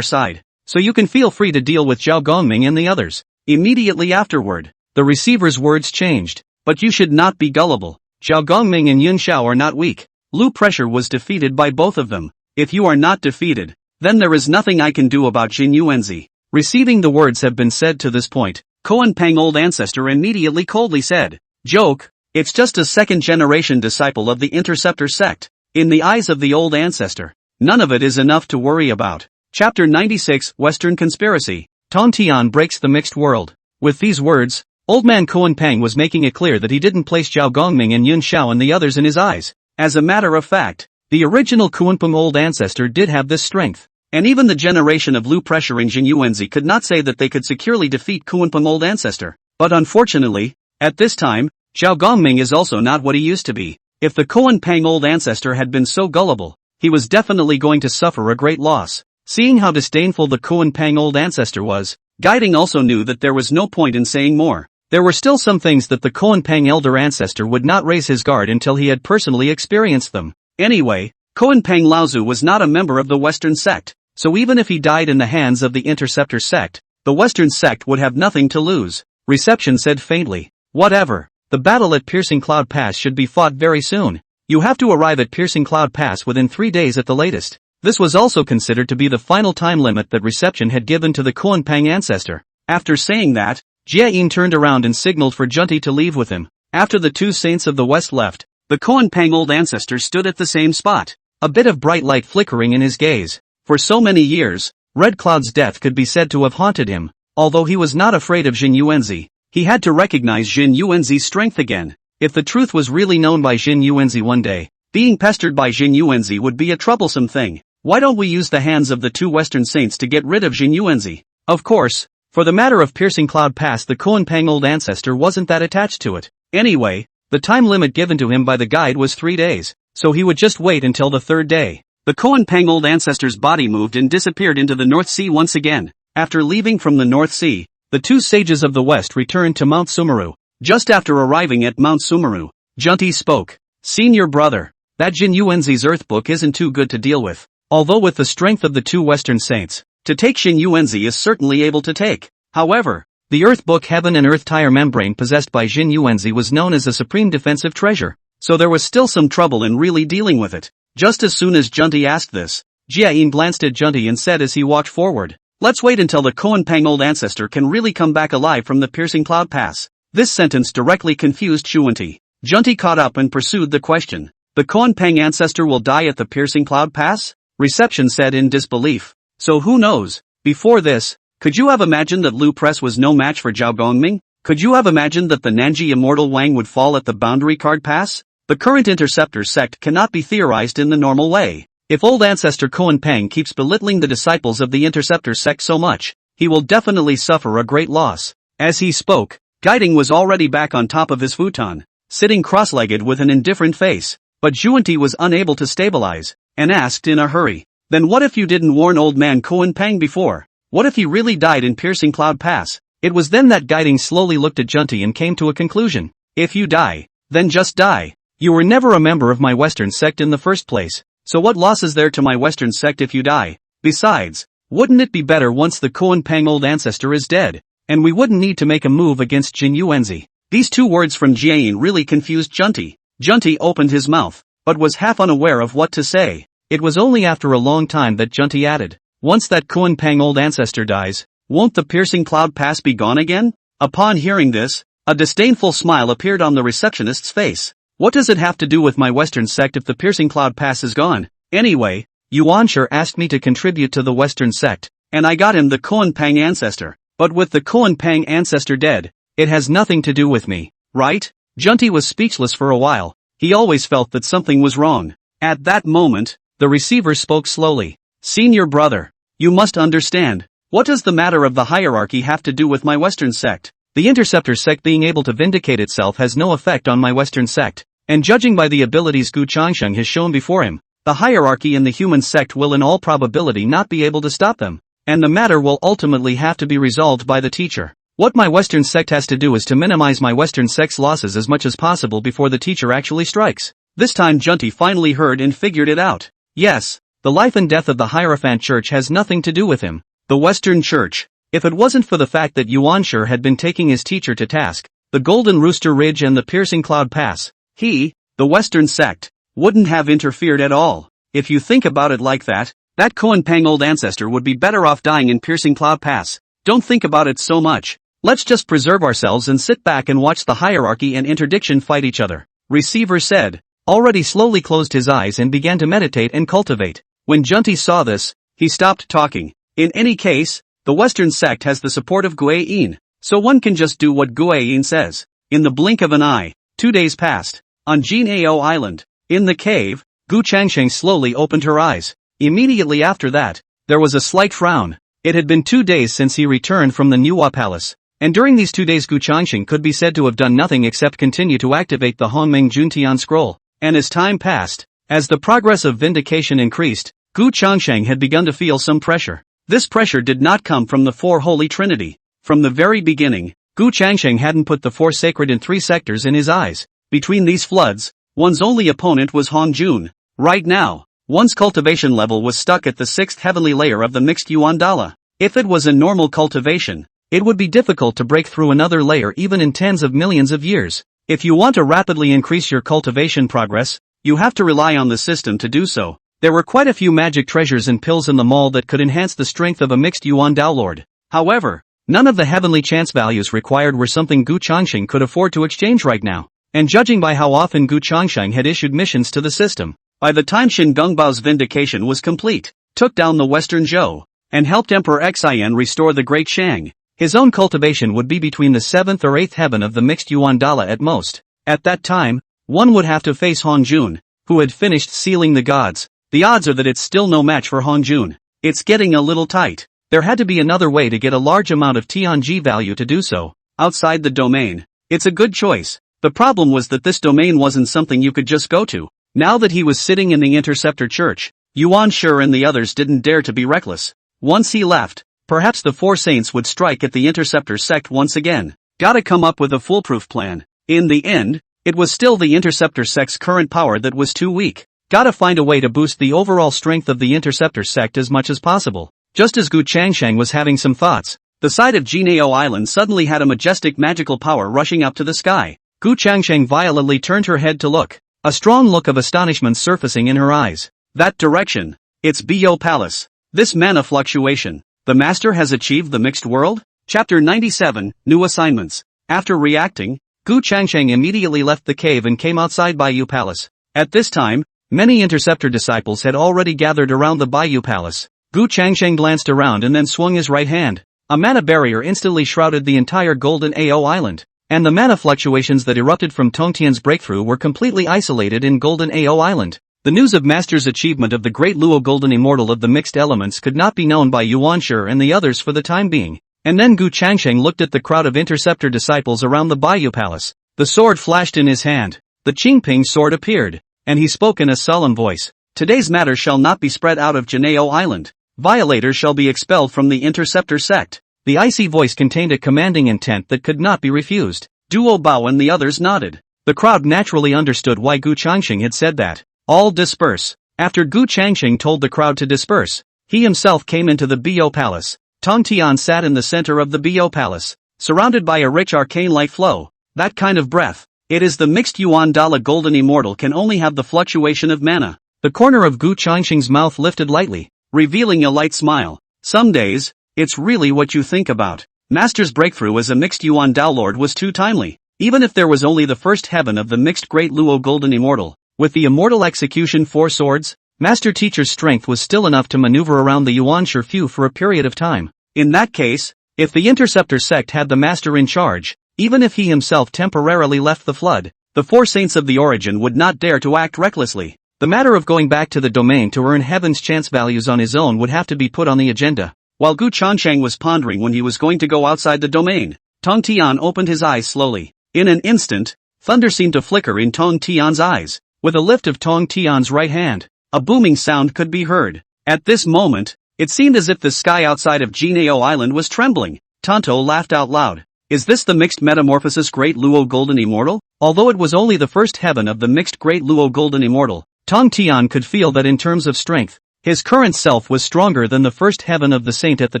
[SPEAKER 1] side, so you can feel free to deal with Zhao Gongming and the others. Immediately afterward, the receiver's words changed, but you should not be gullible. Zhao Gongming and Yun Xiao are not weak. Lu Pressure was defeated by both of them. If you are not defeated, then there is nothing I can do about Jin Yuanzi. Receiving the words have been said to this point, Koan Pang Old Ancestor immediately coldly said, "Joke, it's just a second-generation disciple of the Interceptor sect. In the eyes of the Old Ancestor, none of it is enough to worry about." Chapter 96, Western Conspiracy. Tong Tian breaks the mixed world. With these words, Old Man Koan Pang was making it clear that he didn't place Zhao Gongming and Yun Xiao and the others in his eyes. As a matter of fact, the original Kuanpeng Old Ancestor did have this strength. And even the generation of Lu Pressure and Jin Yuanzi could not say that they could securely defeat Kuanpeng Old Ancestor. But unfortunately, at this time, Zhao Gongming is also not what he used to be. If the Koan Pang Old Ancestor had been so gullible, he was definitely going to suffer a great loss. Seeing how disdainful the Koan Pang Old Ancestor was, Guiding also knew that there was no point in saying more. There were still some things that the Koan Pang Elder Ancestor would not raise his guard until he had personally experienced them. Anyway, Koan Pang Laozu was not a member of the Western sect, so even if he died in the hands of the Interceptor sect, the Western sect would have nothing to lose. Reception said faintly, "Whatever, the battle at Piercing Cloud Pass should be fought very soon. You have to arrive at Piercing Cloud Pass within 3 days at the latest." This was also considered to be the final time limit that Reception had given to the Koan Pang Ancestor. After saying that, Jieyin turned around and signaled for Junti to leave with him. After the two saints of the west left, the Koan Pang Old Ancestor stood at the same spot, a bit of bright light flickering in his gaze. For so many years, Red Cloud's death could be said to have haunted him. Although he was not afraid of Jin Yuanzi, he had to recognize Jin Yuanzi's strength again. If the truth was really known by Jin Yuanzi one day, being pestered by Jin Yuanzi would be a troublesome thing. Why don't we use the hands of the two Western saints to get rid of Jin Yuanzi? Of course, for the matter of Piercing Cloud Pass, the Koan Pang Old Ancestor wasn't that attached to it. Anyway, the time limit given to him by the guide was 3 days, so he would just wait until the 3rd day. The Koan Pang Old Ancestor's body moved and disappeared into the North Sea once again. After leaving from the North Sea, the two sages of the West returned to Mount Sumeru. Just after arriving at Mount Sumeru, Junti spoke. "Senior brother, that Jin Yuanzi's Earth Book isn't too good to deal with. Although with the strength of the two Western saints, to take Jin Yuanzi is certainly able to take. However, the Earth Book Heaven and Earth Tire membrane possessed by Jin Yuanzi was known as a supreme defensive treasure, so there was still some trouble in really dealing with it." Just as soon as Junti asked this, Jieyin glanced at Junti and said as he walked forward, "Let's wait until the Koan Pang Old Ancestor can really come back alive from the Piercing Cloud Pass." This sentence directly confused Shuanti. Junti caught up and pursued the question. "The Koan Pang Ancestor will die at the Piercing Cloud Pass?" Reception said in disbelief. "So who knows? Before this, could you have imagined that Lu Press was no match for Zhao Gongming? Could you have imagined that the Nanji Immortal Wang would fall at the Boundary Card Pass? The current Interceptor sect cannot be theorized in the normal way. If Old Ancestor Koan Pang keeps belittling the disciples of the Interceptor sect so much, he will definitely suffer a great loss." As he spoke, Guiding was already back on top of his futon, sitting cross-legged with an indifferent face. But Juanti was unable to stabilize, and asked in a hurry, "Then what if you didn't warn old man Koan Pang before? What if he really died in Piercing Cloud Pass?" It was then that Guiding slowly looked at Junti and came to a conclusion. "If you die, then just die. You were never a member of my Western sect in the first place, so what loss is there to my Western sect if you die? Besides, wouldn't it be better once the Koan Pang Old Ancestor is dead, and we wouldn't need to make a move against Jin Yuanzi?" These two words from Jieyin really confused Junti. Junti opened his mouth, but was half unaware of what to say. It was only after a long time that Junti added, "Once that Koan Pang Old Ancestor dies, won't the Piercing Cloud Pass be gone again?" Upon hearing this, a disdainful smile appeared on the receptionist's face. "What does it have to do with my Western sect if the Piercing Cloud Pass is gone? Anyway, Yuanshir asked me to contribute to the Western sect, and I got him the Koan Pang Ancestor. But with the Koan Pang Ancestor dead, it has nothing to do with me, right?" Junti was speechless for a while. He always felt that something was wrong. At that moment, the receiver spoke slowly. "Senior brother, you must understand. What does the matter of the hierarchy have to do with my Western sect? The Interceptor sect being able to vindicate itself has no effect on my Western sect, and judging by the abilities Gu Changsheng has shown before him, the hierarchy in the human sect will in all probability not be able to stop them, and the matter will ultimately have to be resolved by the teacher. What my Western sect has to do is to minimize my Western sect's losses as much as possible before the teacher actually strikes." This time Junti finally heard and figured it out. Yes, the life and death of the Hierophant Church has nothing to do with him. The Western Church. If it wasn't for the fact that Yuanshir had been taking his teacher to task, the Golden Rooster Ridge and the Piercing Cloud Pass, He, the Western sect, wouldn't have interfered at all. If you think about it like that Koan-Pang old ancestor would be better off dying in piercing cloud pass. Don't think about it so much. Let's just preserve ourselves and sit back and watch the hierarchy and interdiction fight each other. Receiver said. Already slowly closed his eyes and began to meditate and cultivate. When Junti saw this, he stopped talking. In any case, the Western sect has the support of Guiyin, so one can just do what Guiyin says. In the blink of an eye, 2 days passed. On Juejiao Island, in the cave, Gu Changsheng slowly opened her eyes. Immediately after that, there was a slight frown. It had been 2 days since he returned from the Manhwa palace, and during these 2 days Gu Changsheng could be said to have done nothing except continue to activate the Honmeng Juntian scroll. And as time passed, as the progress of vindication increased, Gu Changsheng had begun to feel some pressure. This pressure did not come from the Four Holy Trinity. From the very beginning, Gu Changsheng hadn't put the Four Sacred in 3 sectors in his eyes. Between these floods, one's only opponent was Hong Jun. Right now, one's cultivation level was stuck at the 6th heavenly layer of the mixed Yuan Dala. If it was a normal cultivation, it would be difficult to break through another layer even in tens of millions of years. If you want to rapidly increase your cultivation progress, you have to rely on the system to do so. There were quite a few magic treasures and pills in the mall that could enhance the strength of a mixed Yuan Dao Lord. However, none of the heavenly chance values required were something Gu Changsheng could afford to exchange right now. And judging by how often Gu Changsheng had issued missions to the system, by the time Shin Gongbao's vindication was complete, took down the Western Zhou, and helped Emperor Xian restore the Great Shang, his own cultivation would be between the 7th or 8th heaven of the mixed Yuan Dala at most. At that time, one would have to face Hong Jun, who had finished sealing the gods. The odds are that it's still no match for Hong Jun. It's getting a little tight. There had to be another way to get a large amount of Tianji value to do so. Outside the domain. It's a good choice. The problem was that this domain wasn't something you could just go to. Now that he was sitting in the Interceptor Church, Yuan Shi and the others didn't dare to be reckless. Once he left, perhaps the Four Saints would strike at the Interceptor sect once again. Gotta come up with a foolproof plan. In the end, it was still the Interceptor sect's current power that was too weak. Gotta find a way to boost the overall strength of the Interceptor sect as much as possible. Just as Gu Changsheng was having some thoughts, the side of Juejiao Island suddenly had a majestic magical power rushing up to the sky. Gu Changsheng violently turned her head to look. A strong look of astonishment surfacing in her eyes. That direction. It's Bo Palace. This mana fluctuation. The Master has achieved the mixed world? Chapter 97, New Assignments. After reacting, Gu Changsheng immediately left the cave and came outside Bayou Palace. At this time, many Interceptor disciples had already gathered around the Bayou Palace. Gu Changsheng glanced around and then swung his right hand. A mana barrier instantly shrouded the entire Golden Ao Island, and the mana fluctuations that erupted from Tongtian's breakthrough were completely isolated in Golden Ao Island. The news of Master's achievement of the Great Luo Golden Immortal of the Mixed Elements could not be known by Yuan Shi and the others for the time being. And then Gu Changsheng looked at the crowd of Interceptor disciples around the Bayou Palace. The sword flashed in his hand. The Qingping sword appeared, and he spoke in a solemn voice. Today's matter shall not be spread out of Juejiao Island. Violators shall be expelled from the Interceptor sect. The icy voice contained a commanding intent that could not be refused. Duo Bao and the others nodded. The crowd naturally understood why Gu Changsheng had said that. All disperse. After Gu Changsheng told the crowd to disperse, he himself came into the Bo Palace. Tongtian sat in the center of the Bo Palace, surrounded by a rich arcane light flow. That kind of breath. It is the mixed Yuan Dala Golden Immortal can only have the fluctuation of mana. The corner of Gu Changsheng's mouth lifted lightly, revealing a light smile. Some days, it's really what you think about. Master's breakthrough as a mixed Yuan Dao Lord was too timely. Even if there was only the first heaven of the mixed Great Luo Golden Immortal, with the Immortal Execution 4 swords, Master Teacher's strength was still enough to maneuver around the Yuan Shi few for a period of time. In that case, if the Interceptor sect had the Master in charge, even if he himself temporarily left the flood, the Four Saints of the Origin would not dare to act recklessly. The matter of going back to the domain to earn heaven's chance values on his own would have to be put on the agenda. While Gu Changsheng was pondering when he was going to go outside the domain, Tongtian opened his eyes slowly. In an instant, thunder seemed to flicker in Tongtian's eyes. With a lift of Tongtian's right hand, a booming sound could be heard. At this moment, it seemed as if the sky outside of Juejiao Island was trembling. Tonto laughed out loud. Is this the mixed metamorphosis Great Luo Golden Immortal? Although it was only the first heaven of the mixed Great Luo Golden Immortal, Tongtian could feel that in terms of strength, his current self was stronger than the first heaven of the saint at the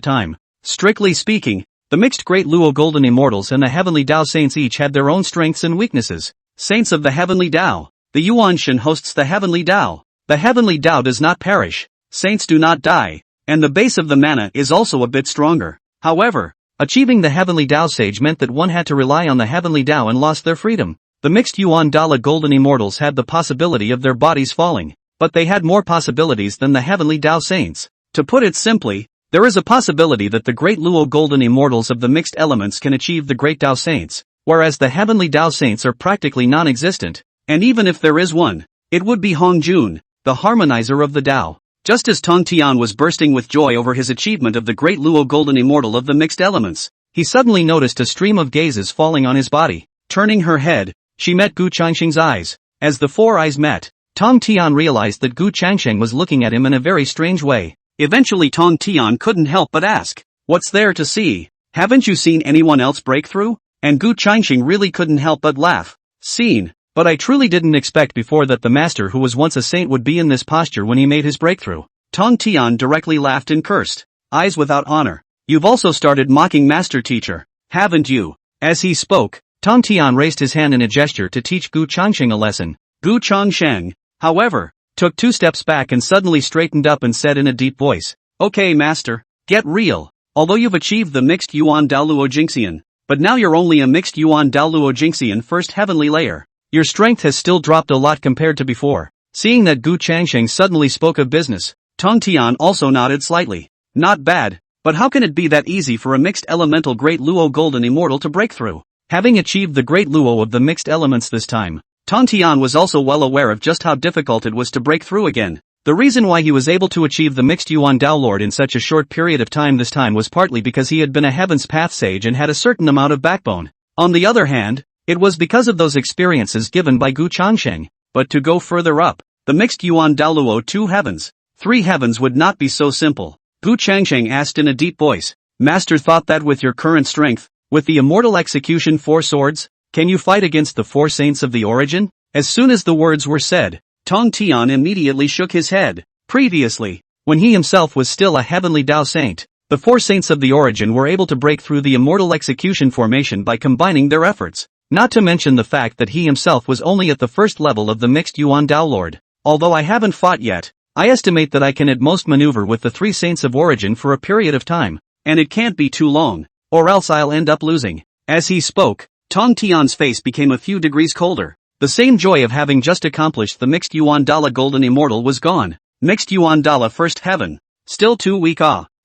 [SPEAKER 1] time. Strictly speaking, the mixed Great Luo Golden Immortals and the heavenly Dao Saints each had their own strengths and weaknesses. Saints of the Heavenly Tao. The Yuanshan hosts the Heavenly Tao. The Heavenly Tao does not perish. Saints do not die. And the base of the mana is also a bit stronger. However, achieving the Heavenly Tao Sage meant that one had to rely on the Heavenly Tao and lost their freedom. The mixed Yuan Dala Golden Immortals had the possibility of their bodies falling, but they had more possibilities than the Heavenly Tao Saints. To put it simply, there is a possibility that the Great Luo Golden Immortals of the mixed elements can achieve the Great Tao Saints, whereas the Heavenly Tao Saints are practically non-existent, and even if there is one, it would be Hongjun, the harmonizer of the Tao. Just as Tong Tian was bursting with joy over his achievement of the Great Luo Golden Immortal of the mixed elements, he suddenly noticed a stream of gazes falling on his body. Turning her head, she met Gu Changsheng's eyes. As the four eyes met, Tong Tian realized that Gu Changsheng was looking at him in a very strange way. Eventually Tong Tian couldn't help but ask, "What's there to see? Haven't you seen anyone else break through?" And Gu Changsheng really couldn't help but laugh. "Seen, but I truly didn't expect before that the master who was once a saint would be in this posture when he made his breakthrough." Tong Tian directly laughed and cursed. "Eyes without honor. You've also started mocking master teacher, haven't you?" As he spoke, Tong Tian raised his hand in a gesture to teach Gu Changsheng a lesson. Gu Changsheng, however, took 2 steps back and suddenly straightened up and said in a deep voice, "Okay master, get real. Although you've achieved the mixed Yuan Daoluo Jingxian, but now you're only a mixed Yuan Daoluo Jingxian first heavenly layer. Your strength has still dropped a lot compared to before." Seeing that Gu Changsheng suddenly spoke of business, Tong Tian also nodded slightly. "Not bad, but how can it be that easy for a mixed elemental Great Luo Golden Immortal to break through?" Having achieved the Great Luo of the mixed elements this time, Tong Tian was also well aware of just how difficult it was to break through again. The reason why he was able to achieve the mixed Yuan Dao Lord in such a short period of time this time was partly because he had been a Heaven's Path sage and had a certain amount of backbone. On the other hand, it was because of those experiences given by Gu Changsheng. But to go further up, the mixed Yuan Daoluo 2 heavens, 3 heavens would not be so simple. Gu Changsheng asked in a deep voice, "Master thought that with your current strength, with the immortal execution 4 swords, can you fight against the 4 saints of the origin?" As soon as the words were said, Tong Tian immediately shook his head. Previously, when he himself was still a heavenly Tao saint, the 4 saints of the origin were able to break through the immortal execution formation by combining their efforts. Not to mention the fact that he himself was only at the first level of the mixed Yuan Dao Lord. "Although I haven't fought yet, I estimate that I can at most maneuver with the 3 saints of origin for a period of time, and it can't be too long, or else I'll end up losing." As he spoke, Tong Tian's face became a few degrees colder. The same joy of having just accomplished the mixed Yuan Dala Golden Immortal was gone. Mixed Yuan Dala First Heaven. Still too weak.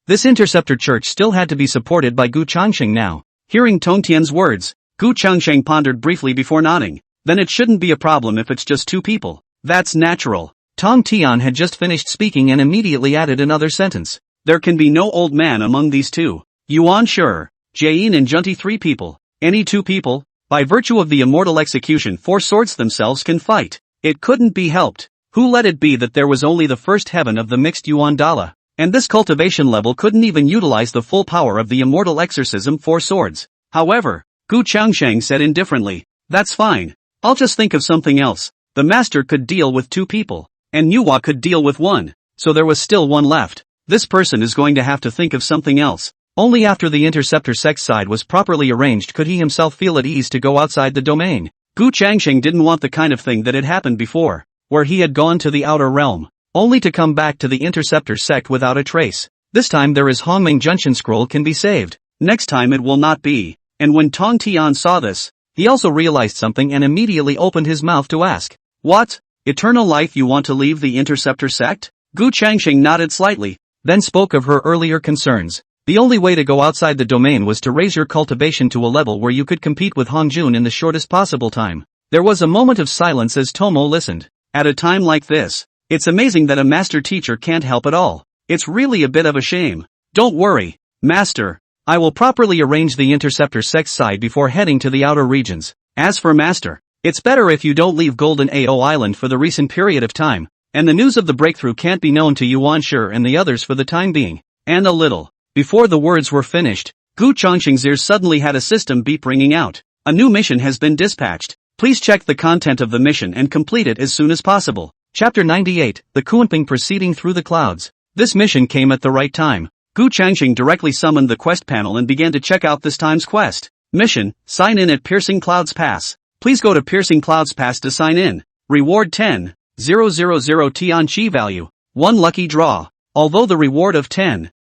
[SPEAKER 1] This interceptor church still had to be supported by Gu Changsheng now. Hearing Tong Tian's words, Gu Changsheng pondered briefly before nodding. Then it shouldn't be a problem if it's just 2 people. That's natural. Tong Tian had just finished speaking and immediately added another sentence. There can be no old man among these 2. Yuan Sure, Jain and Junti 3 people. Any 2 people, by virtue of the immortal execution 4 swords themselves can fight. It couldn't be helped. Who let it be that there was only the first heaven of the mixed Yuan Dala, and this cultivation level couldn't even utilize the full power of the immortal exorcism 4 swords. However, Gu Changsheng said indifferently, "That's fine. I'll just think of something else. The master could deal with 2 people, and Nuwa could deal with 1, so there was still 1 left. This person is going to have to think of something else." Only after the interceptor sect side was properly arranged could he himself feel at ease to go outside the domain. Gu Changsheng didn't want the kind of thing that had happened before, where he had gone to the outer realm, only to come back to the interceptor sect without a trace. This time there is Hongming Junction scroll can be saved. Next time it will not be. And when Tong Tian saw this, he also realized something and immediately opened his mouth to ask, "What? Eternal life? You want to leave the interceptor sect?" Gu Changsheng nodded slightly, then spoke of her earlier concerns. The only way to go outside the domain was to raise your cultivation to a level where you could compete with Hongjun in the shortest possible time. There was a moment of silence as Tomo listened. At a time like this, it's amazing that a master teacher can't help at all. It's really a bit of a shame. "Don't worry, master. I will properly arrange the interceptor sect side before heading to the outer regions. As for master, it's better if you don't leave Golden Ao Island for the recent period of time, and the news of the breakthrough can't be known to Yuan Shi and the others for the time being." And a little before the words were finished, Gu Changsheng's ears suddenly had a system beep ringing out. "A new mission has been dispatched. Please check the content of the mission and complete it as soon as possible." Chapter 98, The Kuanping Proceeding Through the Clouds. This mission came at the right time. Gu Changsheng directly summoned the quest panel and began to check out this time's quest. Mission, sign in at Piercing Clouds Pass. Please go to Piercing Clouds Pass to sign in. Reward 10,000 Tian Chi value. 1 lucky draw. Although the reward of 10,000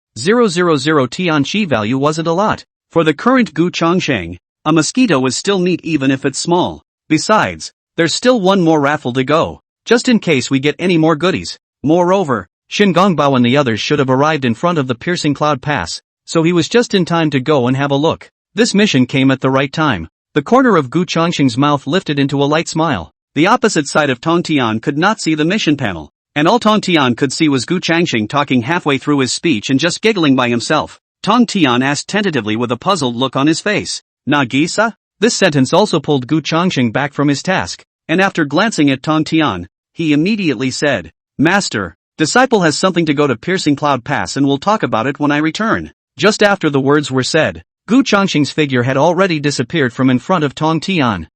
[SPEAKER 1] Tian Chi value wasn't a lot, for the current Gu Chongsheng, a mosquito is still neat even if it's small. Besides, there's still one more raffle to go, just in case we get any more goodies. Moreover, Shin Gongbao and the others should have arrived in front of the Piercing Cloud Pass, so he was just in time to go and have a look. This mission came at the right time. The corner of Gu Chongsheng's mouth lifted into a light smile. The opposite side of Tong Tian could not see the mission panel, and all Tong Tian could see was Gu Chongsheng talking halfway through his speech and just giggling by himself. Tong Tian asked tentatively with a puzzled look on his face, "Nagisa?" This sentence also pulled Gu Chongsheng back from his task, and after glancing at Tong Tian, he immediately said, "Master, disciple has something to go to Piercing Cloud Pass and we'll talk about it when I return." Just after the words were said, Gu Chongsheng's figure had already disappeared from in front of Tong Tian.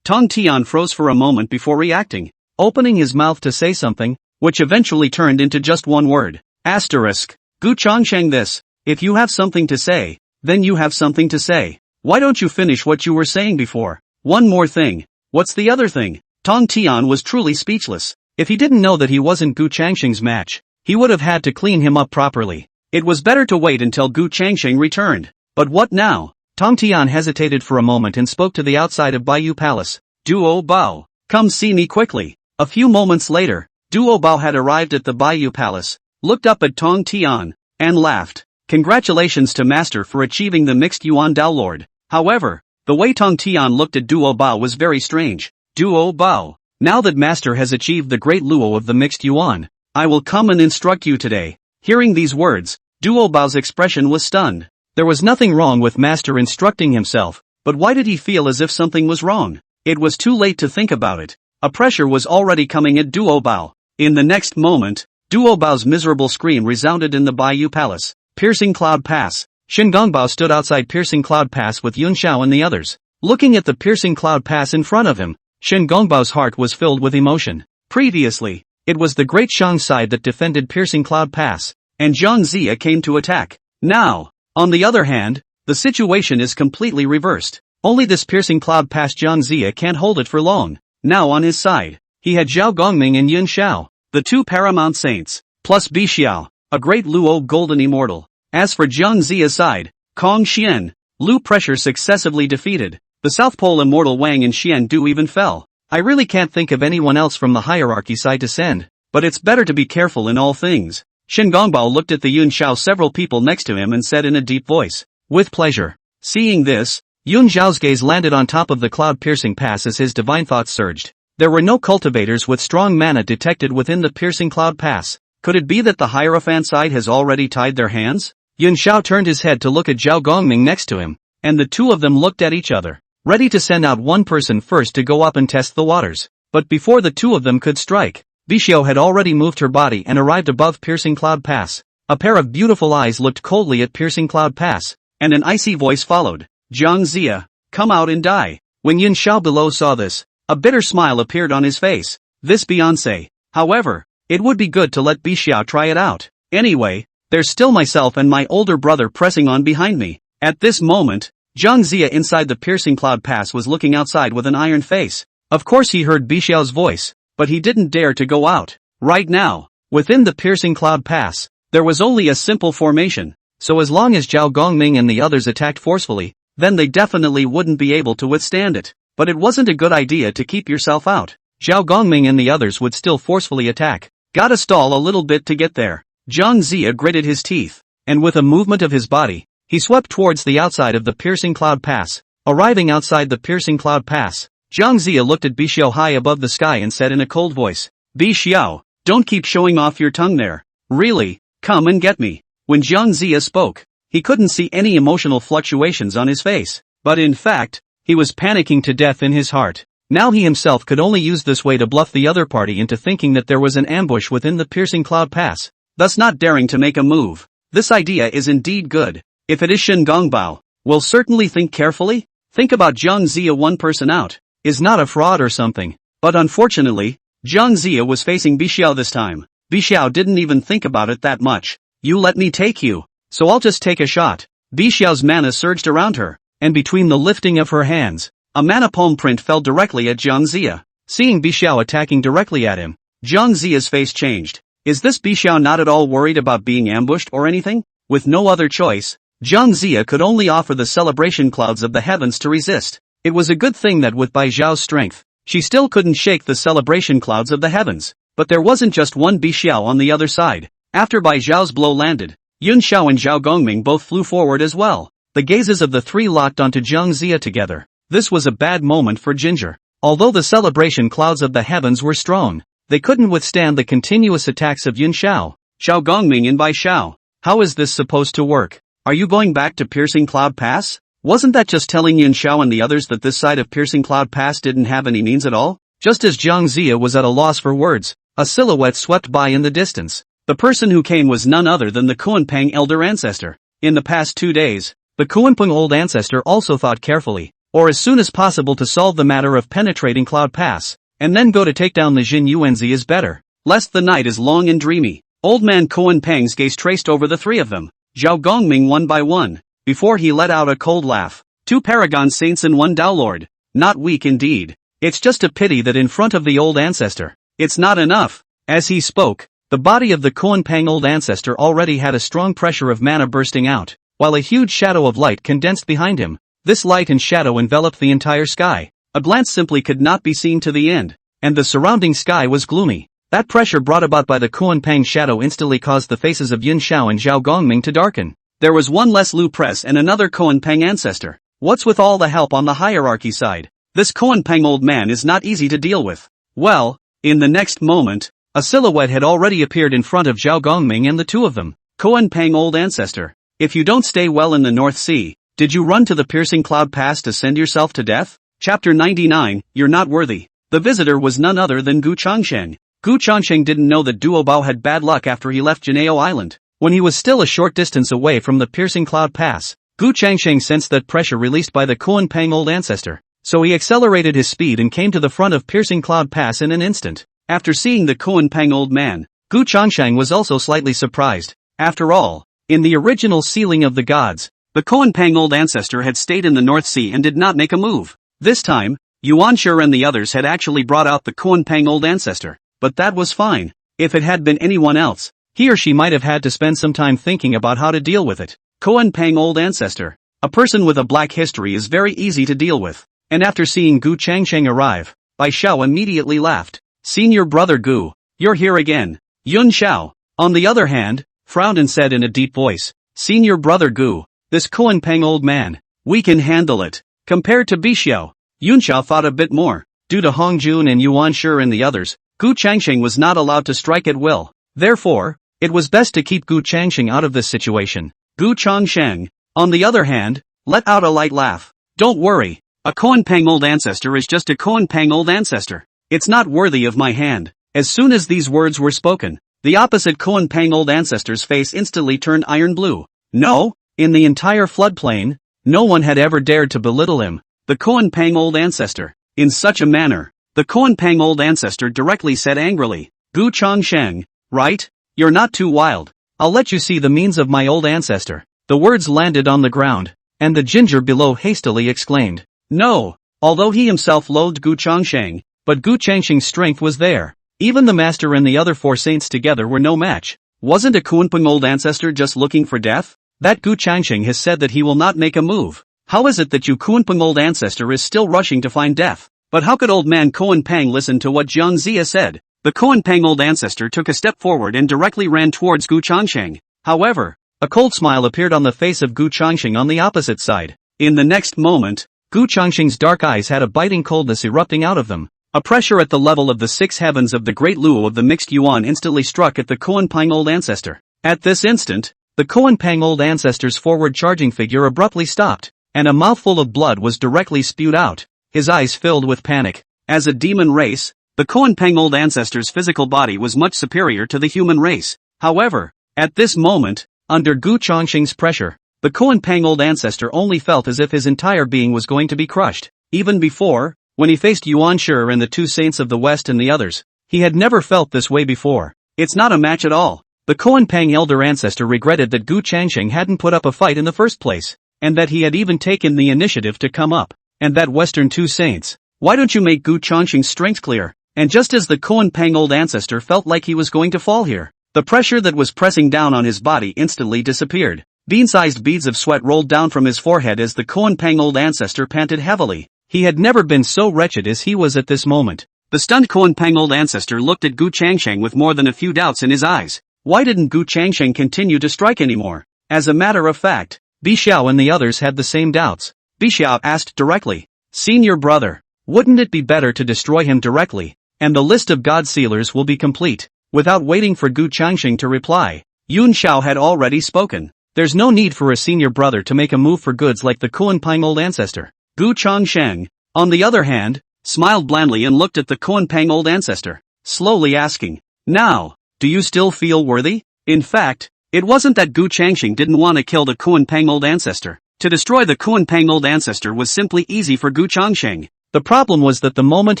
[SPEAKER 1] Tong Tian froze for a moment before reacting, opening his mouth to say something, which eventually turned into just one word. Asterisk. Gu Chongsheng, if you have something to say, then you have something to say. Why don't you finish what you were saying before? One more thing. What's the other thing? Tong Tian was truly speechless. If he didn't know that he wasn't Gu Chongsheng's match, he would have had to clean him up properly. It was better to wait until Gu Chongsheng returned. But what now? Tong Tian hesitated for a moment and spoke to the outside of Baiyu Palace. Duo Bao, come see me quickly. A few moments later, Duo Bao had arrived at the Baiyu Palace, looked up at Tong Tian, and laughed. Congratulations to Master for achieving the mixed Yuan Dao Lord. However, the way Tong Tian looked at Duo Bao was very strange. Duo Bao, now that Master has achieved the great Luo of the mixed Yuan, I will come and instruct you today. Hearing these words, Duo Bao's expression was stunned. There was nothing wrong with Master instructing himself, but why did he feel as if something was wrong? It was too late to think about it. A pressure was already coming at Duo Bao. In the next moment, Duo Bao's miserable scream resounded in the Baiyu Palace. Piercing Cloud Pass. Shin Gongbao stood outside Piercing Cloud Pass with Yun Xiao and the others. Looking at the Piercing Cloud Pass in front of him, Shin Gongbao's heart was filled with emotion. Previously, it was the Great Shang side that defended Piercing Cloud Pass, and Zhang Zia came to attack. Now, on the other hand, the situation is completely reversed. Only this Piercing Cloud Pass Zhang Zia can't hold it for long. Now on his side, he had Zhao Gongming and Yun Xiao, the two paramount saints, plus Bixiao, a great Luo golden immortal. As for Zhang Zia's side, Kong Xian, Lu Pressure successively defeated. The South Pole immortal Wang and Xian Du even fell. I really can't think of anyone else from the hierarchy side to send, but it's better to be careful in all things. Shin Gongbao looked at the Yun Xiao several people next to him and said in a deep voice, "With pleasure." Seeing this, Yun Xiao's gaze landed on top of the cloud-piercing pass as his divine thoughts surged. There were no cultivators with strong mana detected within the piercing cloud pass. Could it be that the Hierophant side has already tied their hands? Yun Xiao turned his head to look at Zhao Gongming next to him, and the two of them looked at each other, ready to send out one person first to go up and test the waters. But before the two of them could strike, Bixiao had already moved her body and arrived above Piercing Cloud Pass. A pair of beautiful eyes looked coldly at Piercing Cloud Pass, and an icy voice followed. "Zhang Zia, come out and die." When Yun Xiao below saw this, a bitter smile appeared on his face. This Beyonce. However, it would be good to let Bixiao try it out. Anyway, there's still myself and my older brother pressing on behind me. At this moment, Zhang Zia inside the Piercing Cloud Pass was looking outside with an iron face. Of course he heard Bixiao's voice, but he didn't dare to go out. Right now, within the Piercing Cloud Pass, there was only a simple formation, so as long as Zhao Gongming and the others attacked forcefully, then they definitely wouldn't be able to withstand it. But it wasn't a good idea to keep yourself out. Zhao Gongming and the others would still forcefully attack. Gotta stall a little bit to get there. Zhang Zia gritted his teeth, and with a movement of his body, he swept towards the outside of the Piercing Cloud Pass. Arriving outside the Piercing Cloud Pass, Zhang Zia looked at Bixiao high above the sky and said in a cold voice, "Bixiao, don't keep showing off your tongue there. Really, come and get me." When Zhang Zia spoke, he couldn't see any emotional fluctuations on his face, but in fact, he was panicking to death in his heart. Now he himself could only use this way to bluff the other party into thinking that there was an ambush within the Piercing Cloud Pass, thus not daring to make a move. This idea is indeed good. If it is Shin Gongbao, we'll certainly think carefully. Think about Zhang Zia one person out, is not a fraud or something. But unfortunately, Zhang Zia was facing Bixiao this time. Bixiao didn't even think about it that much. "You let me take you, so I'll just take a shot." Bixiao's mana surged around her, and between the lifting of her hands, a mana palm print fell directly at Jiang Zia. Seeing Bixiao attacking directly at him, Jiang Zia's face changed. Is this Bixiao not at all worried about being ambushed or anything? With no other choice, Jiang Zia could only offer the celebration clouds of the heavens to resist. It was a good thing that with Bai Zhao's strength, she still couldn't shake the celebration clouds of the heavens. But there wasn't just one Bixiao on the other side. After Bai Zhao's blow landed, Yun Xiao and Zhao Gongming both flew forward as well. The gazes of the three locked onto Jiang Zia together. This was a bad moment for Ginger. Although the celebration clouds of the heavens were strong, they couldn't withstand the continuous attacks of Yun Xiao, Zhao Gongming and Bai Xiao. How is this supposed to work? Are you going back to Piercing Cloud Pass? Wasn't that just telling Yun Xiao and the others that this side of Piercing Cloud Pass didn't have any means at all? Just as Jiang Zia was at a loss for words, a silhouette swept by in the distance. The person who came was none other than the Kuanpang elder ancestor. In the past 2 days, the Kuanpang old ancestor also thought carefully, or as soon as possible to solve the matter of penetrating Cloud Pass, and then go to take down the Jin Yuanzi is better, lest the night is long and dreamy. Old man Kuanpang's gaze traced over the three of them, Zhao Gongming one by one, before he let out a cold laugh. 2 Paragon Saints and 1 Dao Lord. Not weak indeed. It's just a pity that in front of the old ancestor, it's not enough. As he spoke, the body of the Kuanpang old ancestor already had a strong pressure of mana bursting out, while a huge shadow of light condensed behind him. This light and shadow enveloped the entire sky. A glance simply could not be seen to the end, and the surrounding sky was gloomy. That pressure brought about by the Kuanpang shadow instantly caused the faces of Yun Xiao and Zhao Gongming to darken. There was one less Lu Press and another Kuanpang ancestor. What's with all the help on the hierarchy side? This Kuanpang old man is not easy to deal with. Well, in the next moment, a silhouette had already appeared in front of Zhao Gongming and the two of them. Kuanpang old ancestor, if you don't stay well in the North Sea, did you run to the Piercing Cloud Pass to send yourself to death? Chapter 99, You're Not Worthy. The visitor was none other than Gu Changsheng. Gu Changsheng didn't know that Duo Bao had bad luck after he left Juejiao Island. When he was still a short distance away from the Piercing Cloud Pass, Gu Changsheng sensed that pressure released by the Kuanpang old ancestor. So he accelerated his speed and came to the front of Piercing Cloud Pass in an instant. After seeing the Kuanpang old man, Gu Changsheng was also slightly surprised. After all, in the original Sealing of the Gods, the Kuanpang old ancestor had stayed in the North Sea and did not make a move. This time, Yuan Shi and the others had actually brought out the Kuanpang old ancestor. But that was fine. If it had been anyone else, he or she might have had to spend some time thinking about how to deal with it. Kuanpang old ancestor. A person with a black history is very easy to deal with. And after seeing Gu Changsheng arrive, Bai Xiao immediately laughed. Senior brother Gu, you're here again. Yun Xiao, on the other hand, frowned and said in a deep voice, Senior brother Gu, this Kuanpang old man, we can handle it. Compared to Bixiao, Yun Xiao thought a bit more. Due to Hongjun and Yuan Shi and the others, Gu Changsheng was not allowed to strike at will. Therefore, it was best to keep Gu Changsheng out of this situation. Gu Changsheng, on the other hand, let out a light laugh. Don't worry, a Kuanpang old ancestor is just a Kuanpang old ancestor. It's not worthy of my hand. As soon as these words were spoken, the opposite Kuanpang old ancestor's face instantly turned iron blue. No, in the entire floodplain, no one had ever dared to belittle him, the Kuanpang old ancestor, in such a manner. The Kuanpang old ancestor directly said angrily, Gu Changsheng, right? You're not too wild. I'll let you see the means of my old ancestor. The words landed on the ground, and the ginger below hastily exclaimed, no, although he himself loathed Gu Changsheng, but Gu Changsheng's strength was there. Even the master and the other 4 saints together were no match. Wasn't a Kuanpang old ancestor just looking for death? That Gu Changsheng has said that he will not make a move. How is it that you Kuanpang old ancestor is still rushing to find death? But how could old man Kuanpang listen to what Jiang Zia said? The Kuanpang old ancestor took a step forward and directly ran towards Gu Changsheng. However, a cold smile appeared on the face of Gu Changsheng on the opposite side. In the next moment, Gu Changsheng's dark eyes had a biting coldness erupting out of them. A pressure at the level of the 6 heavens of the great Luo of the mixed yuan instantly struck at the Kuanpang old ancestor. At this instant, the Kuanpang old ancestor's forward charging figure abruptly stopped, and a mouthful of blood was directly spewed out. His eyes filled with panic. As a demon race, the Kuanpang old ancestor's physical body was much superior to the human race. However, at this moment, under Gu Changsheng's pressure, the Kuanpang old ancestor only felt as if his entire being was going to be crushed. Even before, when he faced Yuan Shi and the 2 saints of the West and the others, he had never felt this way before. It's not a match at all. The Kuanpang elder ancestor regretted that Gu Changsheng hadn't put up a fight in the first place, and that he had even taken the initiative to come up. And that Western two saints. Why don't you make Gu Changxing's strength clear? And just as the Kuan Pang old ancestor felt like he was going to fall here, the pressure that was pressing down on his body instantly disappeared. Bean-sized beads of sweat rolled down from his forehead as the Kuan Pang old ancestor panted heavily. He had never been so wretched as he was at this moment. The stunned Kuan Pang old ancestor looked at Gu Changsheng with more than a few doubts in his eyes. Why didn't Gu Changsheng continue to strike anymore? As a matter of fact, Bixiao and the others had the same doubts. Bixiao asked directly, "Senior brother, wouldn't it be better to destroy him directly, and the list of God Sealers will be complete?" Without waiting for Gu Changsheng to reply, Yun Xiao had already spoken. There's no need for a senior brother to make a move for goods like the Kuan Pang old ancestor. Gu Changsheng, on the other hand, smiled blandly and looked at the Kuan Pang old ancestor, slowly asking, "Now, do you still feel worthy?" In fact, it wasn't that Gu Changsheng didn't want to kill the Kuan Pang old ancestor. To destroy the Kuan Pang old ancestor was simply easy for Gu Changsheng. The problem was that the moment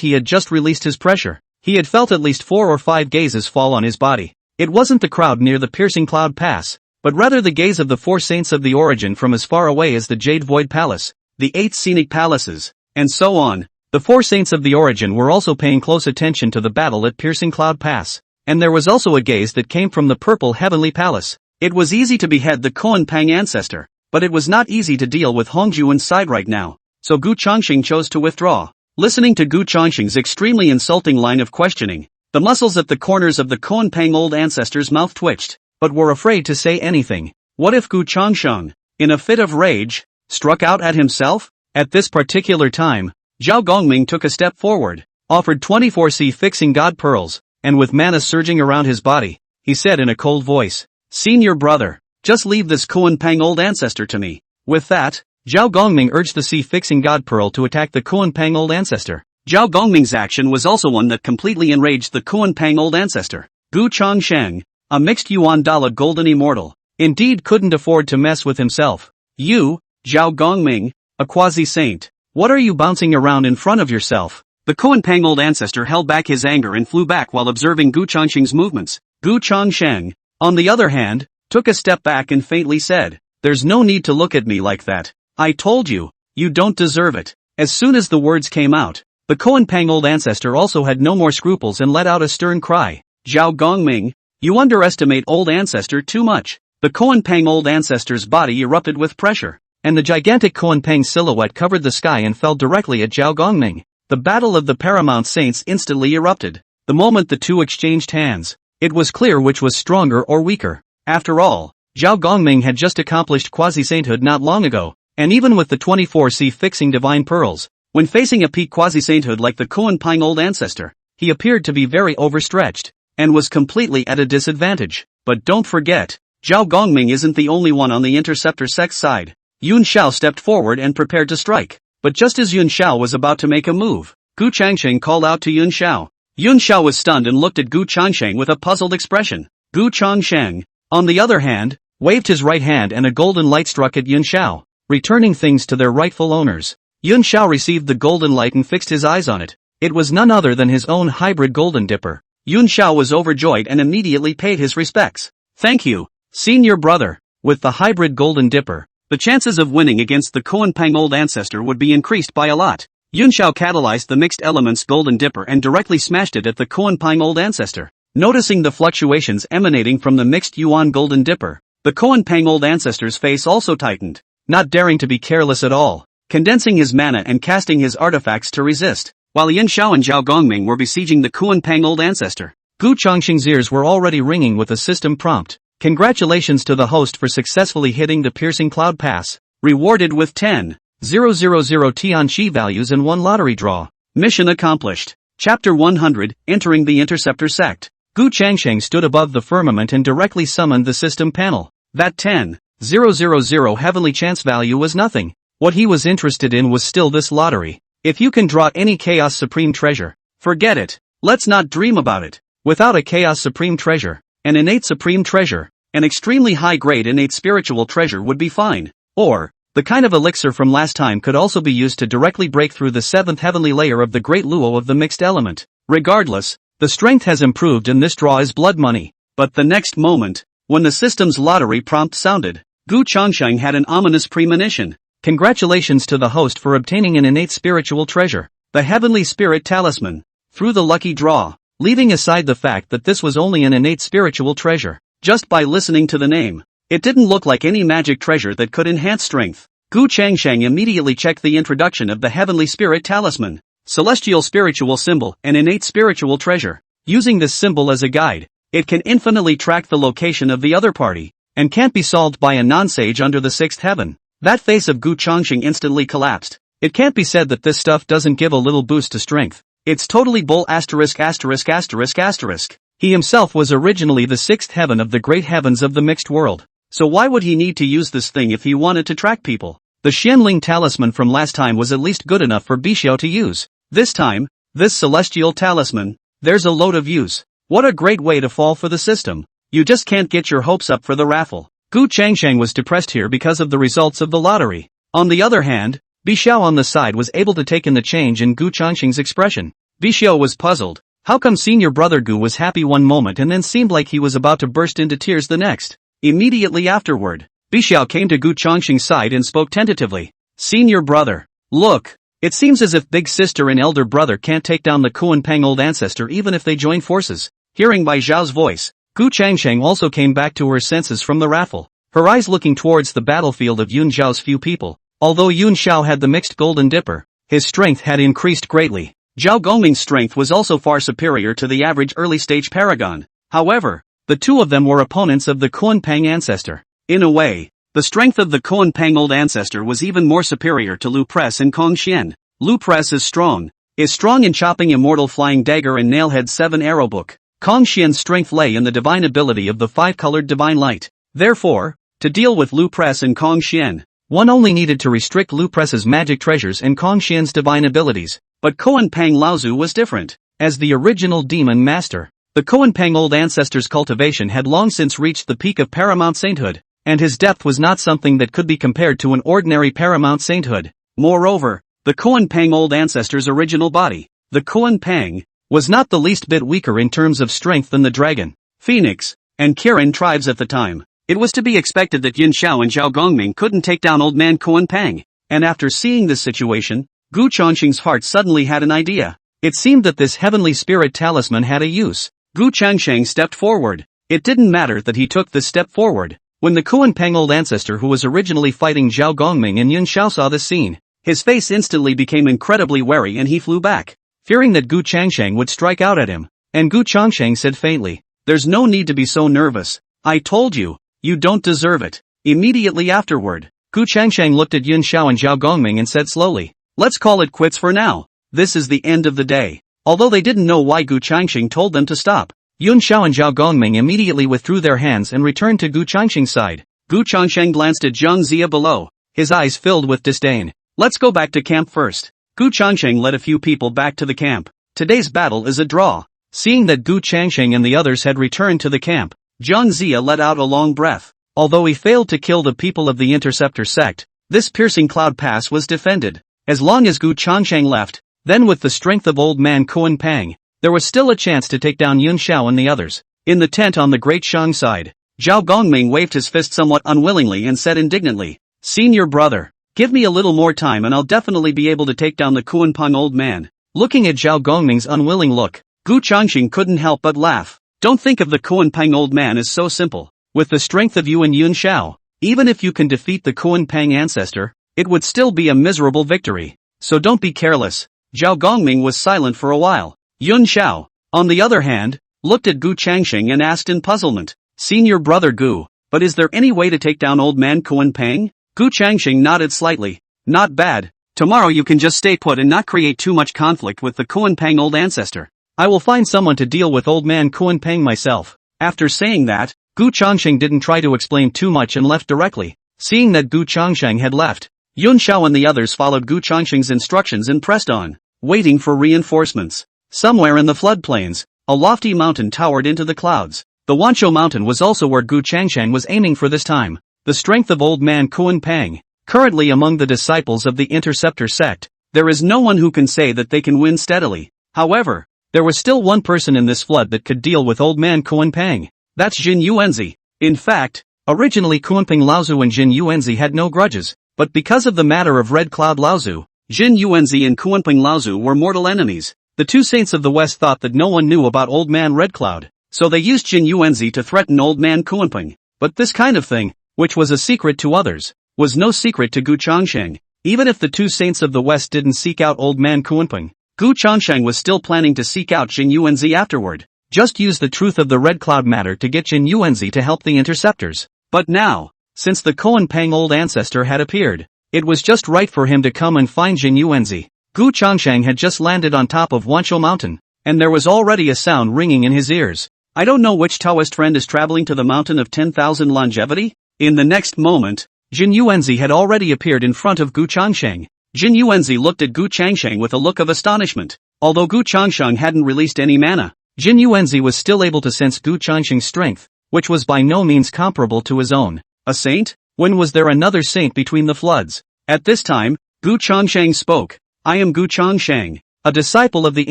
[SPEAKER 1] he had just released his pressure, he had felt at least 4 or 5 gazes fall on his body. It wasn't the crowd near the piercing cloud pass, but rather the gaze of the 4 saints of the origin from as far away as the Jade Void Palace, the 8 scenic palaces, and so on. The 4 saints of the origin were also paying close attention to the battle at Piercing Cloud Pass, and there was also a gaze that came from the Purple Heavenly Palace. It was easy to behead the Kuan Pang ancestor, but it was not easy to deal with Hongju inside right now, so Gu Changxing chose to withdraw. Listening to Gu Changxing's extremely insulting line of questioning, the muscles at the corners of the Kuan Pang old ancestor's mouth twitched, but were afraid to say anything. What if Gu Changsheng, in a fit of rage, struck out at himself? At this particular time, Zhao Gongming took a step forward, offered 24C fixing God pearls, and with mana surging around his body, he said in a cold voice, "Senior brother, just leave this Kuan Pang old ancestor to me." With that, Zhao Gongming urged the C-fixing God pearl to attack the Kuan Pang old ancestor. Zhao Gongming's action was also one that completely enraged the Kuan Pang old ancestor. Gu Changsheng, a mixed Yuan Dala golden immortal, indeed couldn't afford to mess with himself. "You, Zhao Gongming, a quasi-saint, what are you bouncing around in front of yourself?" The Kuan Pang old ancestor held back his anger and flew back while observing Gu Changsheng's movements. Gu Changsheng, on the other hand, took a step back and faintly said, "There's no need to look at me like that. I told you, you don't deserve it." As soon as the words came out, the Kuan Pang old ancestor also had no more scruples and let out a stern cry. "Zhao Gongming, you underestimate old ancestor too much." The Kuan Pang old ancestor's body erupted with pressure, and the gigantic Kuan Pang silhouette covered the sky and fell directly at Zhao Gongming. The battle of the Paramount Saints instantly erupted. The moment the two exchanged hands, it was clear which was stronger or weaker. After all, Zhao Gongming had just accomplished quasi-sainthood not long ago, and even with the 24C fixing divine pearls, when facing a peak quasi-sainthood like the Kuan Pang old ancestor, he appeared to be very overstretched, and was completely at a disadvantage. But don't forget, Zhao Gongming isn't the only one on the Interceptor sect side. Yun Xiao stepped forward and prepared to strike, but just as Yun Xiao was about to make a move, Gu Changsheng called out to Yun Xiao. Yun Xiao was stunned and looked at Gu Changsheng with a puzzled expression. Gu Changsheng, on the other hand, waved his right hand and a golden light struck at Yun Xiao, returning things to their rightful owners. Yun Xiao received the golden light and fixed his eyes on it. It was none other than his own hybrid golden dipper. Yun Xiao was overjoyed and immediately paid his respects. "Thank you, senior brother." With the hybrid golden dipper, the chances of winning against the Kuan Pang old ancestor would be increased by a lot. Yun Xiao catalyzed the mixed elements golden dipper and directly smashed it at the Kuan Pang old ancestor. Noticing the fluctuations emanating from the mixed Yuan golden dipper, the Kuan Pang old ancestor's face also tightened, not daring to be careless at all, condensing his mana and casting his artifacts to resist. While Yin Xiao and Zhao Gongming were besieging the Kuan Pang old ancestor, Gu Changxing's ears were already ringing with a system prompt. "Congratulations to the host for successfully hitting the piercing cloud pass, rewarded with 10,000 Tianqi values and 1 lottery draw. Mission accomplished." Chapter 100, Entering the Interceptor Sect. Gu Changsheng stood above the firmament and directly summoned the system panel. That 10,000 heavenly chance value was nothing. What he was interested in was still this lottery. If you can draw any Chaos Supreme Treasure, forget it. Let's not dream about it. Without a Chaos Supreme Treasure, an innate Supreme Treasure, an extremely high-grade innate spiritual treasure would be fine. Or, the kind of elixir from last time could also be used to directly break through the 7th heavenly layer of the Great Luo of the mixed element. Regardless, the strength has improved and this draw is blood money. But the next moment, when the system's lottery prompt sounded, Gu Changsheng had an ominous premonition. Congratulations to the host for obtaining an innate spiritual treasure, the Heavenly Spirit Talisman, through the lucky draw. Leaving aside the fact that this was only an innate spiritual treasure, just by listening to the name, it didn't look like any magic treasure that could enhance strength. Gu Changsheng immediately checked the introduction of the Heavenly Spirit Talisman, celestial spiritual symbol and innate spiritual treasure. Using this symbol as a guide, it can infinitely track the location of the other party, and can't be solved by a non-sage under the sixth heaven. That face of Gu Changsheng instantly collapsed. It can't be said that this stuff doesn't give a little boost to strength. It's totally bull asterisk asterisk asterisk asterisk. He himself was originally the sixth heaven of the great heavens of the mixed world. So why would he need to use this thing if he wanted to track people? The Xianling talisman from last time was at least good enough for Juejiao to use. This time, this celestial talisman, there's a load of use. What a great way to fall for the system. You just can't get your hopes up for the raffle. Gu Changsheng was depressed here because of the results of the lottery. On the other hand, Juejiao on the side was able to take in the change in Gu Changsheng's expression. Juejiao was puzzled. How come senior brother Gu was happy one moment and then seemed like he was about to burst into tears the next? Immediately afterward, Juejiao came to Gu Changsheng's side and spoke tentatively. Senior brother, look, it seems as if big sister and elder brother can't take down the Kuan Pang old ancestor even if they join forces. Hearing Bai Zhao's voice, Gu Changsheng also came back to her senses from the raffle, her eyes looking towards the battlefield of Yun Xiao's few people. Although Yun Xiao had the mixed golden dipper, his strength had increased greatly. Zhao Gongming's strength was also far superior to the average early-stage paragon. However, the two of them were opponents of the Kuan Pang ancestor. In a way, the strength of the Kuan Pang old ancestor was even more superior to Lu Press and Kong Xian. Lu Press is strong in chopping immortal flying dagger and nailhead 7 arrow book. Kong Xian's strength lay in the divine ability of the 5-colored divine light. Therefore, to deal with Lu Press and Kong Xian, one only needed to restrict Lu Press's magic treasures and Kong Xian's divine abilities. But Kuan Pang Laozu was different. As the original demon master, the Kuan Pang old ancestor's cultivation had long since reached the peak of paramount sainthood, and his depth was not something that could be compared to an ordinary paramount sainthood. Moreover, the Kuan Pang old ancestor's original body, the Kuan Pang, was not the least bit weaker in terms of strength than the dragon, phoenix, and Kirin tribes at the time. It was to be expected that Yin Xiao and Zhao Gongming couldn't take down old man Kuan Pang, and after seeing this situation, Gu Changsheng's heart suddenly had an idea. It seemed that this heavenly spirit talisman had a use. Gu Changsheng stepped forward. It didn't matter that he took this step forward. When the Kuan Pang old ancestor who was originally fighting Zhao Gongming and Yin Xiao saw this scene, his face instantly became incredibly wary and he flew back, fearing that Gu Changsheng would strike out at him. And Gu Changsheng said faintly, "There's no need to be so nervous. I told you, you don't deserve it." Immediately afterward, Gu Changsheng looked at Yin Xiao and Zhao Gongming and said slowly, "Let's call it quits for now. This is the end of the day." Although they didn't know why Gu Changsheng told them to stop, Yun Xiao and Zhao Gongming immediately withdrew their hands and returned to Gu Changsheng's side. Gu Changsheng glanced at Zhang Zia below, his eyes filled with disdain. "Let's go back to camp first." Gu Changsheng led a few people back to the camp. Today's battle is a draw. Seeing that Gu Changsheng and the others had returned to the camp, Zhang Zia let out a long breath. Although he failed to kill the people of the Interceptor sect, this piercing cloud pass was defended. As long as Gu Changsheng left, then with the strength of old man Kuan Pang, there was still a chance to take down Yun Xiao and the others. In the tent on the Great Shang side, Zhao Gongming waved his fist somewhat unwillingly and said indignantly, "Senior brother, give me a little more time and I'll definitely be able to take down the Kuan Pang old man." Looking at Zhao Gongming's unwilling look, Gu Changsheng couldn't help but laugh. "Don't think of the Kuan Pang old man as so simple. With the strength of you and Yun Xiao, even if you can defeat the Kuan Pang ancestor, it would still be a miserable victory. So don't be careless." Zhao Gongming was silent for a while. Yun Xiao, on the other hand, looked at Gu Changsheng and asked in puzzlement, "Senior brother Gu, but is there any way to take down old man Kuan Pang?" Gu Changsheng nodded slightly. "Not bad. Tomorrow you can just stay put and not create too much conflict with the Kuan Pang old ancestor. I will find someone to deal with old man Kuan Pang myself." After saying that, Gu Changsheng didn't try to explain too much and left directly. Seeing that Gu Changsheng had left, Yun Xiao and the others followed Gu Changsheng's instructions and pressed on, waiting for reinforcements. Somewhere in the floodplains, a lofty mountain towered into the clouds. The Wanshou mountain was also where Gu Changsheng was aiming for this time. The strength of old man Kuan Pang, currently among the disciples of the Interceptor sect, there is no one who can say that they can win steadily. However, there was still one person in this flood that could deal with old man Kuan Pang. That's Jin Yuanzi. In fact, originally Kuan Pang Laozu and Jin Yuanzi had no grudges. But because of the matter of Red Cloud Laozu, Jin Yuanzi and Kuanping Laozu were mortal enemies. The two saints of the West thought that no one knew about Old Man Red Cloud, so they used Jin Yuanzi to threaten Old Man Kuanping. But this kind of thing, which was a secret to others, was no secret to Gu Changsheng. Even if the two saints of the West didn't seek out Old Man Kuanping, Gu Changsheng was still planning to seek out Jin Yuanzi afterward. Just use the truth of the Red Cloud matter to get Jin Yuanzi to help the interceptors. But now, since the Kuanping old ancestor had appeared, it was just right for him to come and find Jin Yuanzi. Gu Changsheng had just landed on top of Wanqiao Mountain, and there was already a sound ringing in his ears. I don't know which Taoist friend is traveling to the mountain of 10,000 longevity. In the next moment, Jin Yuanzi had already appeared in front of Gu Changsheng. Jin Yuanzi looked at Gu Changsheng with a look of astonishment. Although Gu Changsheng hadn't released any mana, Jin Yuanzi was still able to sense Gu Changsheng's strength, which was by no means comparable to his own. A saint? When was there another saint between the floods? At this time, Gu Changsheng spoke. I am Gu Changsheng, a disciple of the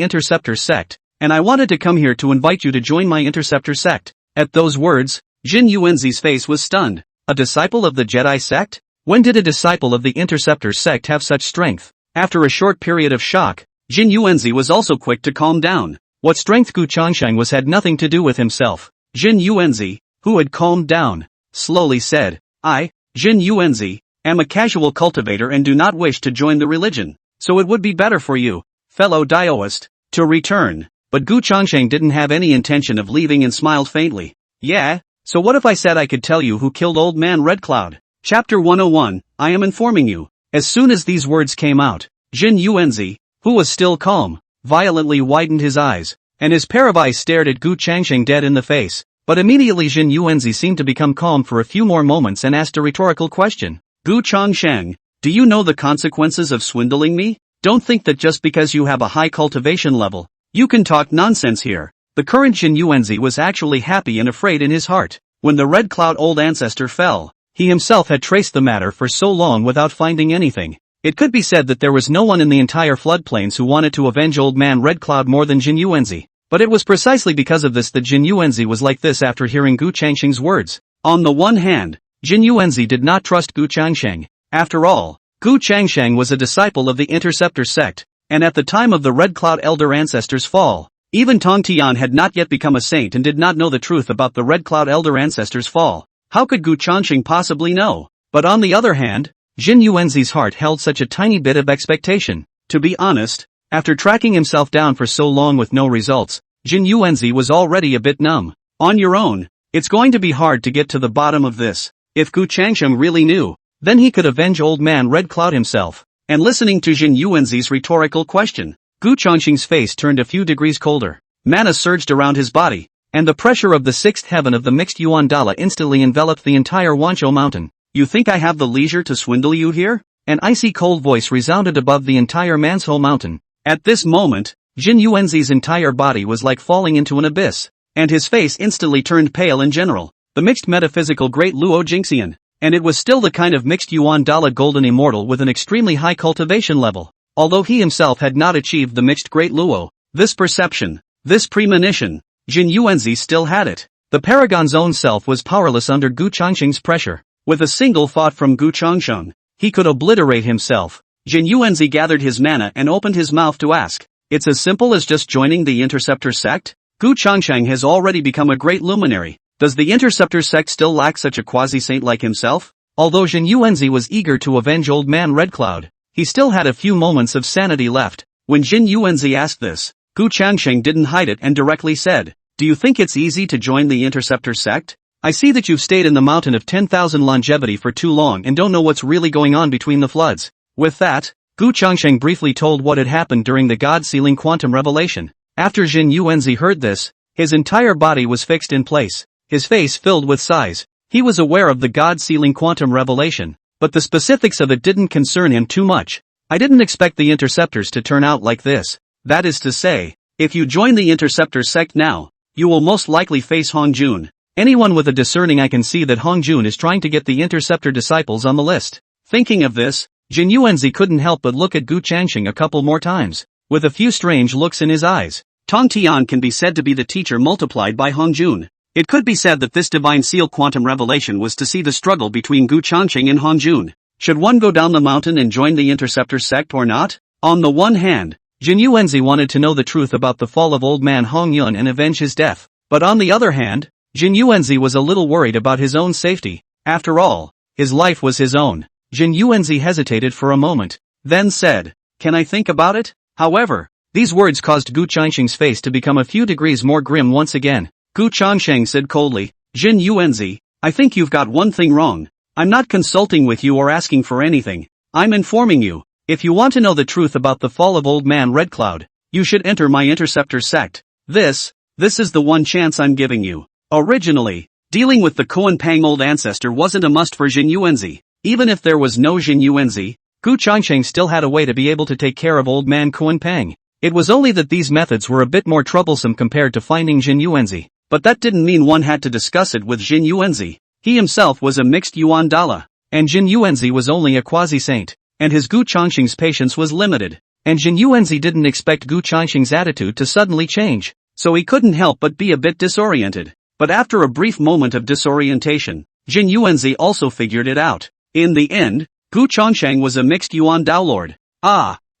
[SPEAKER 1] Interceptor sect, and I wanted to come here to invite you to join my Interceptor sect. At those words, Jin Yuanzi's face was stunned. A disciple of the Jedi sect? When did a disciple of the Interceptor sect have such strength? After a short period of shock, Jin Yuanzi was also quick to calm down. What strength Gu Changsheng was had nothing to do with himself. Jin Yuanzi, who had calmed down, slowly said, I, Jin Yuanzi, am a casual cultivator and do not wish to join the religion, so it would be better for you, fellow Daoist, to return. But Gu Changsheng didn't have any intention of leaving and smiled faintly. Yeah, so what if I said I could tell you who killed Old Man Red Cloud? Chapter 101, I am informing you. As soon as these words came out, Jin Yuanzi, who was still calm, violently widened his eyes, and his pair of eyes stared at Gu Changsheng dead in the face. But immediately Jin Yuanzi seemed to become calm for a few more moments and asked a rhetorical question. Gu Changsheng, do you know the consequences of swindling me? Don't think that just because you have a high cultivation level, you can talk nonsense here. The current Jin Yuanzi was actually happy and afraid in his heart. When the Red Cloud old ancestor fell, he himself had traced the matter for so long without finding anything. It could be said that there was no one in the entire floodplains who wanted to avenge Old Man Red Cloud more than Jin Yuanzi. But it was precisely because of this that Jin Yuanzi was like this after hearing Gu Changsheng's words. On the one hand, Jin Yuanzi did not trust Gu Changsheng. After all, Gu Changsheng was a disciple of the Interceptor sect, and at the time of the Red Cloud elder ancestor's fall, even Tong Tian had not yet become a saint and did not know the truth about the Red Cloud elder ancestor's fall. How could Gu Changsheng possibly know? But on the other hand, Jin Yuanzi's heart held such a tiny bit of expectation. To be honest, after tracking himself down for so long with no results, Jin Yuanzi was already a bit numb. On your own, it's going to be hard to get to the bottom of this. If Gu Changsheng really knew, then he could avenge Old Man Red Cloud himself. And listening to Jin Yuanzi's rhetorical question, Gu Changsheng's face turned a few degrees colder. Mana surged around his body, and the pressure of the sixth heaven of the mixed Yuan Dala instantly enveloped the entire Wanqiao Mountain. You think I have the leisure to swindle you here? An icy cold voice resounded above the entire Manhwa Mountain. At this moment, Jin Yuanzi's entire body was like falling into an abyss, and his face instantly turned pale in general. The mixed metaphysical great Luo Jingxian, and it was still the kind of mixed Yuan Dala golden immortal with an extremely high cultivation level. Although he himself had not achieved the mixed great Luo, this perception, this premonition, Jin Yuanzi still had it. The Paragon's own self was powerless under Gu Changsheng's pressure. With a single thought from Gu Changsheng, he could obliterate himself. Jin Yuanzi gathered his mana and opened his mouth to ask. It's as simple as just joining the Interceptor sect? Gu Changsheng has already become a great luminary. Does the Interceptor sect still lack such a quasi-saint like himself? Although Jin Yuanzi was eager to avenge Old Man Red Cloud, he still had a few moments of sanity left. When Jin Yuanzi asked this, Gu Changsheng didn't hide it and directly said, do you think it's easy to join the Interceptor sect? I see that you've stayed in the mountain of 10,000 longevity for too long and don't know what's really going on between the floods. With that, Gu Changsheng briefly told what had happened during the God-sealing quantum revelation. After Jin Yuanzi heard this, his entire body was fixed in place, his face filled with sighs. He was aware of the God-sealing quantum revelation, but the specifics of it didn't concern him too much. I didn't expect the Interceptors to turn out like this. That is to say, if you join the Interceptor sect now, you will most likely face Hong Jun. Anyone with a discerning eye can see that Hong Jun is trying to get the Interceptor disciples on the list. Thinking of this, Jin Yuanzi couldn't help but look at Gu Changsheng a couple more times, with a few strange looks in his eyes. Tong Tian can be said to be the teacher multiplied by Hong Jun. It could be said that this divine seal quantum revelation was to see the struggle between Gu Changsheng and Hong Jun. Should one go down the mountain and join the interceptor sect or not? On the one hand, Jin Yuanzi wanted to know the truth about the fall of old man Hong Yun and avenge his death. But on the other hand, Jin Yuanzi was a little worried about his own safety. After all, his life was his own. Jin Yuanzi hesitated for a moment, then said, "Can I think about it?" However, these words caused Gu Changsheng's face to become a few degrees more grim once again. Gu Changsheng said coldly, "Jin Yuanzi, I think you've got one thing wrong. I'm not consulting with you or asking for anything. I'm informing you. If you want to know the truth about the fall of old man Red Cloud, you should enter my interceptor sect. This is the one chance I'm giving you." Originally, dealing with the Kuan Pang old ancestor wasn't a must for Jin Yuanzi. Even if there was no Jin Yuanzi, Gu Changsheng still had a way to be able to take care of old man Kuan Pang. It was only that these methods were a bit more troublesome compared to finding Jin Yuanzi. But that didn't mean one had to discuss it with Jin Yuanzi. He himself was a mixed Yuan Dala, and Jin Yuanzi was only a quasi-saint. And his Gu Changsheng's patience was limited. And Jin Yuanzi didn't expect Gu Changsheng's attitude to suddenly change, so he couldn't help but be a bit disoriented. But after a brief moment of disorientation, Jin Yuanzi also figured it out. In the end, Gu Changsheng was a mixed Yuan Dao Lord.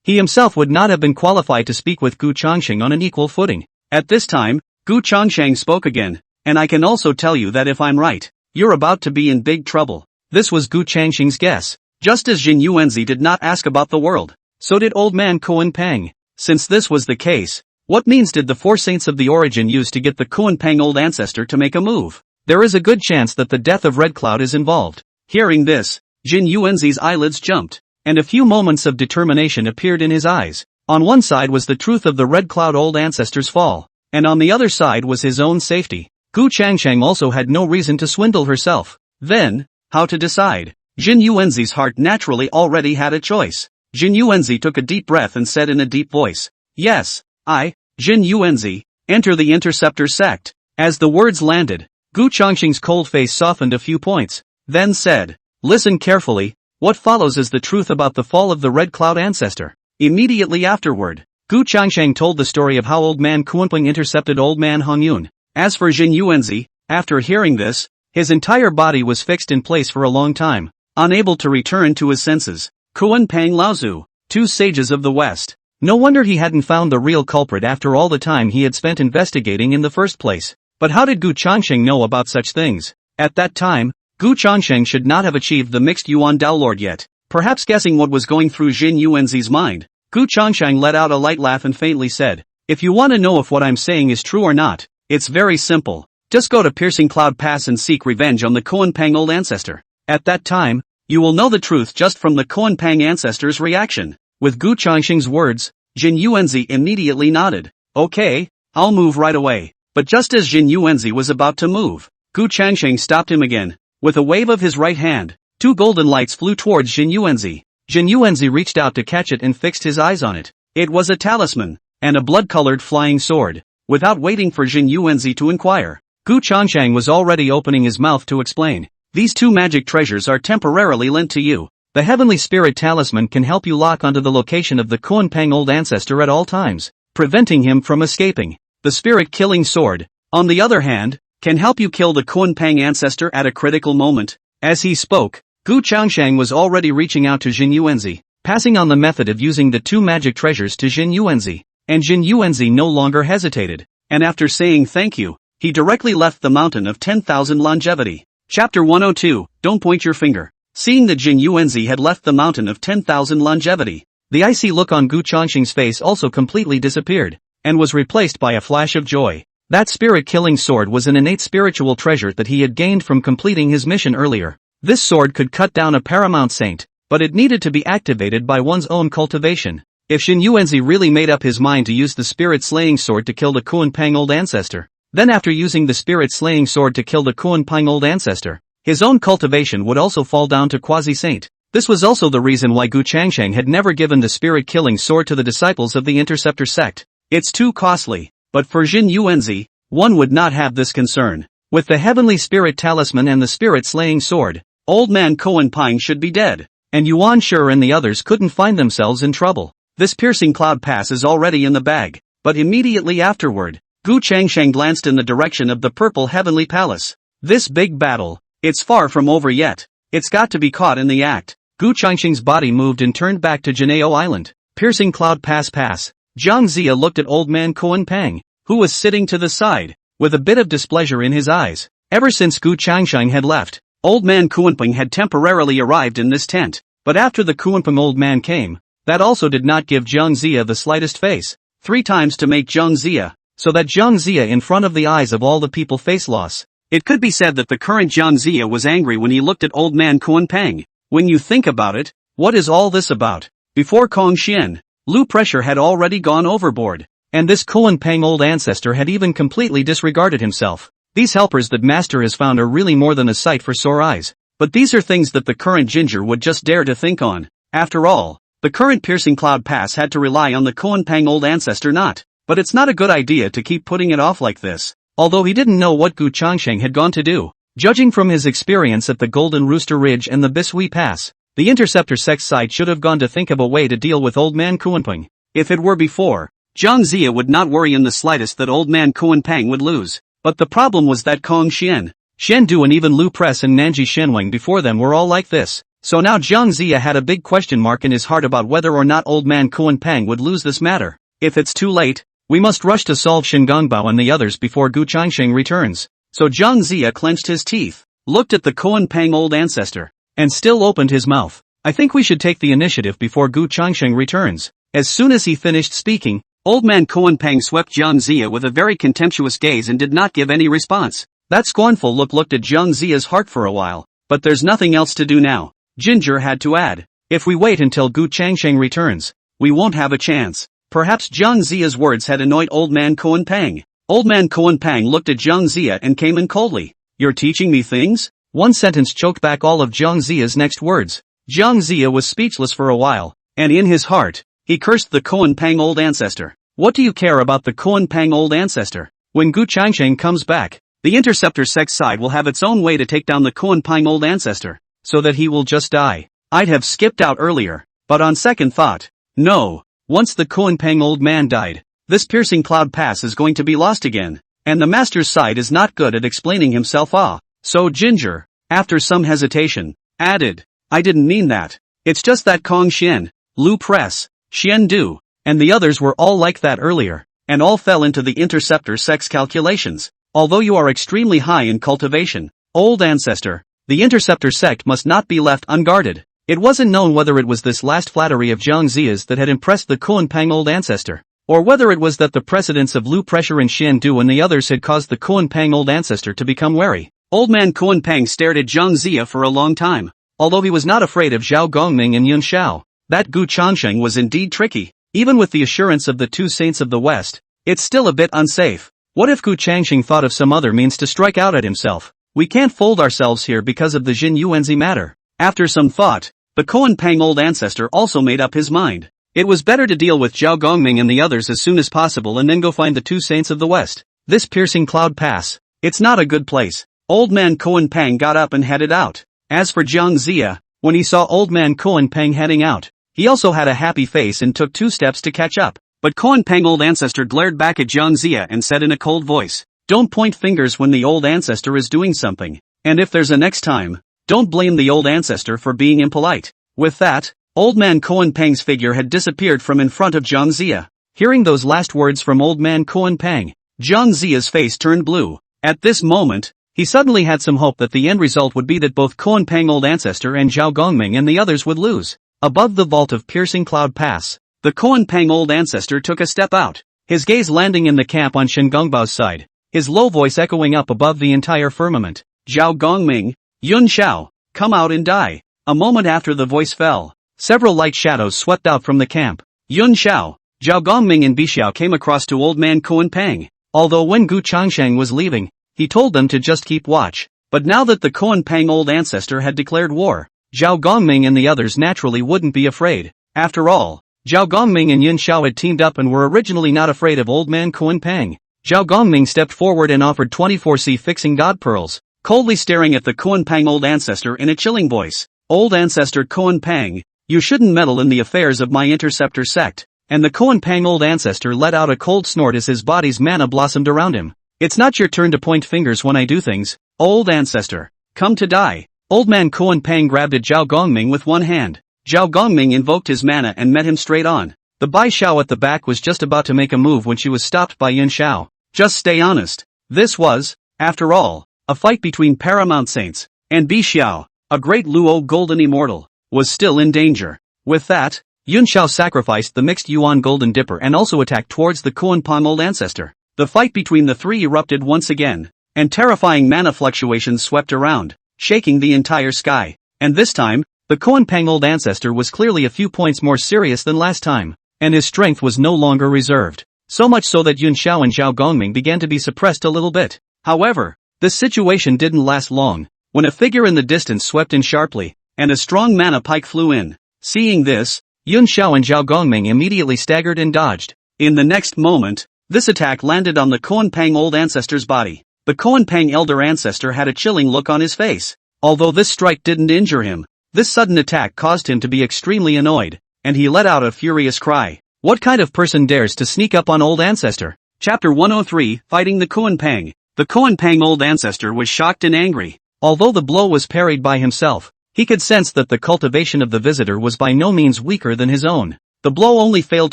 [SPEAKER 1] He himself would not have been qualified to speak with Gu Changsheng on an equal footing. At this time, Gu Changsheng spoke again, "And I can also tell you that if I'm right, you're about to be in big trouble." This was Gu Changsheng's guess. Just as Jin Yuanzi did not ask about the world, so did old man Kuan Pang. Since this was the case, what means did the four saints of the origin use to get the Kuan Pang old ancestor to make a move? There is a good chance that the death of Red Cloud is involved. Hearing this, Jin Yuanzi's eyelids jumped, and a few moments of determination appeared in his eyes. On one side was the truth of the Red Cloud old ancestor's fall, and on the other side was his own safety. Gu Changsheng also had no reason to swindle herself. Then, how to decide? Jin Yuanzi's heart naturally already had a choice. Jin Yuanzi took a deep breath and said in a deep voice, "Yes, I, Jin Yuanzi, enter the interceptor sect." As the words landed, Gu Changsheng's cold face softened a few points, then said, "Listen carefully, what follows is the truth about the fall of the Red Cloud ancestor." Immediately afterward, Gu Changsheng told the story of how old man Kuanping intercepted old man Hong Yun. As for Jin Yuanzi, after hearing this, his entire body was fixed in place for a long time, unable to return to his senses. Kuan Pang Laozu, two sages of the West. No wonder he hadn't found the real culprit after all the time he had spent investigating in the first place. But how did Gu Changsheng know about such things? At that time, Gu Changsheng should not have achieved the mixed Yuan Dao Lord yet. Perhaps guessing what was going through Jin Yuanzi's mind, Gu Changsheng let out a light laugh and faintly said, "If you want to know if what I'm saying is true or not, it's very simple. Just go to Piercing Cloud Pass and seek revenge on the Kuan Pang old ancestor. At that time, you will know the truth just from the Kuan Pang ancestor's reaction." With Gu Changsheng's words, Jin Yuanzi immediately nodded. "Okay, I'll move right away." But just as Jin Yuanzi was about to move, Gu Changsheng stopped him again. With a wave of his right hand, two golden lights flew towards Jin Yuanzi. Jin Yuanzi reached out to catch it and fixed his eyes on it. It was a talisman, and a blood-colored flying sword. Without waiting for Jin Yuanzi to inquire, Gu Changsheng was already opening his mouth to explain. "These two magic treasures are temporarily lent to you. The Heavenly Spirit Talisman can help you lock onto the location of the Kuan Pang old ancestor at all times, preventing him from escaping. The Spirit-Killing Sword, on the other hand, can help you kill the Kuan Pang ancestor at a critical moment." As he spoke, Gu Changsheng was already reaching out to Jin Yuanzi, passing on the method of using the two magic treasures to Jin Yuanzi. And Jin Yuanzi no longer hesitated, and after saying thank you, he directly left the mountain of 10,000 longevity. Chapter 102, Don't Point Your Finger. Seeing that Jin Yuanzi had left the mountain of 10,000 longevity, the icy look on Gu Changsheng's face also completely disappeared, and was replaced by a flash of joy. That spirit-killing sword was an innate spiritual treasure that he had gained from completing his mission earlier. This sword could cut down a paramount saint, but it needed to be activated by one's own cultivation. If Jin Yuanzi really made up his mind to use the spirit-slaying sword to kill the Kuan Pang old ancestor, then after using the spirit-slaying sword to kill the Kuan Pang old ancestor, his own cultivation would also fall down to quasi-saint. This was also the reason why Gu Changsheng had never given the spirit-killing sword to the disciples of the interceptor sect. It's too costly, but for Jin Yuanzi, one would not have this concern. With the heavenly spirit talisman and the spirit-slaying sword, old man Kuan Pang should be dead, and Yuan Shi and the others couldn't find themselves in trouble. This piercing cloud pass is already in the bag, but immediately afterward, Gu Changsheng glanced in the direction of the purple heavenly palace. This big battle, it's far from over yet. It's got to be caught in the act. Gu Changxing's body moved and turned back to Juejiao Island. Piercing Cloud Pass. Jiang Zia looked at old man Kuan Peng, who was sitting to the side, with a bit of displeasure in his eyes. Ever since Gu Changxing had left, old man Kuan Peng had temporarily arrived in this tent, but after the Kuan Peng old man came, that also did not give Jiang Zia the slightest face. 3 times to make Jiang Zia, so that Jiang Zia in front of the eyes of all the people face loss. It could be said that the current Jiang Zia was angry when he looked at old man Kuan Peng. When you think about it, what is all this about? Before Kong Xian, Lu Pressure had already gone overboard, and this Kuan Peng old ancestor had even completely disregarded himself. These helpers that master has found are really more than a sight for sore eyes, but these are things that the current ginger would just dare to think on. After all, the current Piercing Cloud Pass had to rely on the Kuan Peng old ancestor not, but it's not a good idea to keep putting it off like this, although he didn't know what Gu Changxing had gone to do. Judging from his experience at the Golden Rooster Ridge and the Bisui Pass, the Interceptor sect side should have gone to think of a way to deal with old man Kuan Peng. If it were before, Jiang Zia would not worry in the slightest that old man Kuan Peng would lose, but the problem was that Kong Xian, Shen Du and even Lu Press and Nanji Shenwang before them were all like this, so now Jiang Zia had a big question mark in his heart about whether or not old man Kuan Peng would lose this matter. If it's too late, we must rush to solve Shingongbao and the others before Gu Changxing returns. So Jiang Zia clenched his teeth, looked at the Kuan Peng old ancestor, and still opened his mouth. I think we should take the initiative before Gu Changxing returns. As soon as he finished speaking, old man Kuan Peng swept Jiang Zia with a very contemptuous gaze and did not give any response. That scornful look looked at Jiang Zia's heart for a while, but there's nothing else to do now. Ginger had to add, if we wait until Gu Changxing returns, we won't have a chance. Perhaps Jiang Zia's words had annoyed old man Kuan Peng. Old man Kuan Peng looked at Jiang Zia and came in coldly. You're teaching me things? One sentence choked back all of Jiang Zia's next words. Jiang Zia was speechless for a while, and in his heart, he cursed the Kuan Peng old ancestor. What do you care about the Kuan Peng old ancestor? When Gu Changxing comes back, the Interceptor sect side will have its own way to take down the Kuan Peng old ancestor, so that he will just die. I'd have skipped out earlier, but on second thought, no. Once the Kuan Peng old man died, this Piercing Cloud Pass is going to be lost again, and the master's side is not good at explaining himself. So Ginger, after some hesitation, added, I didn't mean that. It's just that Kong Xian, Lu Press, Xian Du, and the others were all like that earlier, and all fell into the Interceptor sect's calculations. Although you are extremely high in cultivation, old ancestor, the Interceptor sect must not be left unguarded. It wasn't known whether it was this last flattery of Jiang Zia's that had impressed the Kuan Peng old ancestor, or whether it was that the precedence of Lu Pressure and Xian Du and the others had caused the Kuan Peng old ancestor to become wary. Old man Kuan Peng stared at Jiang Zia for a long time. Although he was not afraid of Zhao Gongming and Yun Xiao, that Gu Changxing was indeed tricky. Even with the assurance of the 2 saints of the West, it's still a bit unsafe. What if Gu Changxing thought of some other means to strike out at himself? We can't fold ourselves here because of the Jin Yuanzi matter. After some thought, the Kuan Peng old ancestor also made up his mind. It was better to deal with Zhao Gongming and the others as soon as possible and then go find the 2 saints of the West. This Piercing Cloud Pass, it's not a good place. Old man Kuan Peng got up and headed out. As for Jiang Zia, when he saw old man Kuan Peng heading out, he also had a happy face and took 2 steps to catch up. But Kuan Peng old ancestor glared back at Jiang Zia and said in a cold voice, don't point fingers when the old ancestor is doing something, and if there's a next time, don't blame the old ancestor for being impolite. With that, old man Kuan Peng's figure had disappeared from in front of Jiang Zia. Hearing those last words from old man Kuan Peng, Jiang Zia's face turned blue. At this moment, he suddenly had some hope that the end result would be that both Kuan Peng old ancestor and Zhao Gongming and the others would lose. Above the vault of Piercing Cloud Pass, the Kuan Peng old ancestor took a step out, his gaze landing in the camp on Shengongbao's side, his low voice echoing up above the entire firmament. Zhao Gongming, Yun Xiao, come out and die. A moment after the voice fell, several light shadows swept out from the camp. Yun Xiao, Zhao Gongming and Bixiao came across to old man Kuan Peng. Although when Gu Changxing was leaving, he told them to just keep watch. But now that the Kuan Peng old ancestor had declared war, Zhao Gongming and the others naturally wouldn't be afraid. After all, Zhao Gongming and Yun Xiao had teamed up and were originally not afraid of old man Kuan Peng. Zhao Gongming stepped forward and offered 24C fixing god pearls, coldly staring at the Kuan Peng old ancestor in a chilling voice. Old ancestor Kuan Peng, you shouldn't meddle in the affairs of my Interceptor sect. And the Kuan Peng old ancestor let out a cold snort as his body's mana blossomed around him. It's not your turn to point fingers when I do things, old ancestor. Come to die. Old man Kuan Pang grabbed at Zhao Gongming with one hand. Zhao Gongming invoked his mana and met him straight on. The Bai Xiao at the back was just about to make a move when she was stopped by Yin Xiao. Just stay honest. This was, after all, a fight between Paramount Saints, and Bi Xiao, a great Luo Golden Immortal, was still in danger. With that, Yun Xiao sacrificed the mixed Yuan Golden Dipper and also attacked towards the Kuan Pang Old Ancestor. The fight between the three erupted once again, and terrifying mana fluctuations swept around, shaking the entire sky. And this time, the Kuan Pang Old Ancestor was clearly a few points more serious than last time, and his strength was no longer reserved. So much so that Yun Xiao and Zhao Gongming began to be suppressed a little bit. However, this situation didn't last long, when a figure in the distance swept in sharply, and a strong mana pike flew in. Seeing this, Yun Xiao and Zhao Gongming immediately staggered and dodged. In the next moment, this attack landed on the Kuan Pang Old Ancestor's body. The Kuan Pang Elder Ancestor had a chilling look on his face. Although this strike didn't injure him, this sudden attack caused him to be extremely annoyed, and he let out a furious cry. What kind of person dares to sneak up on Old Ancestor? Chapter 103, Fighting the Kuan Pang. The Kuan Pang Old Ancestor was shocked and angry. Although the blow was parried by himself, he could sense that the cultivation of the visitor was by no means weaker than his own. The blow only failed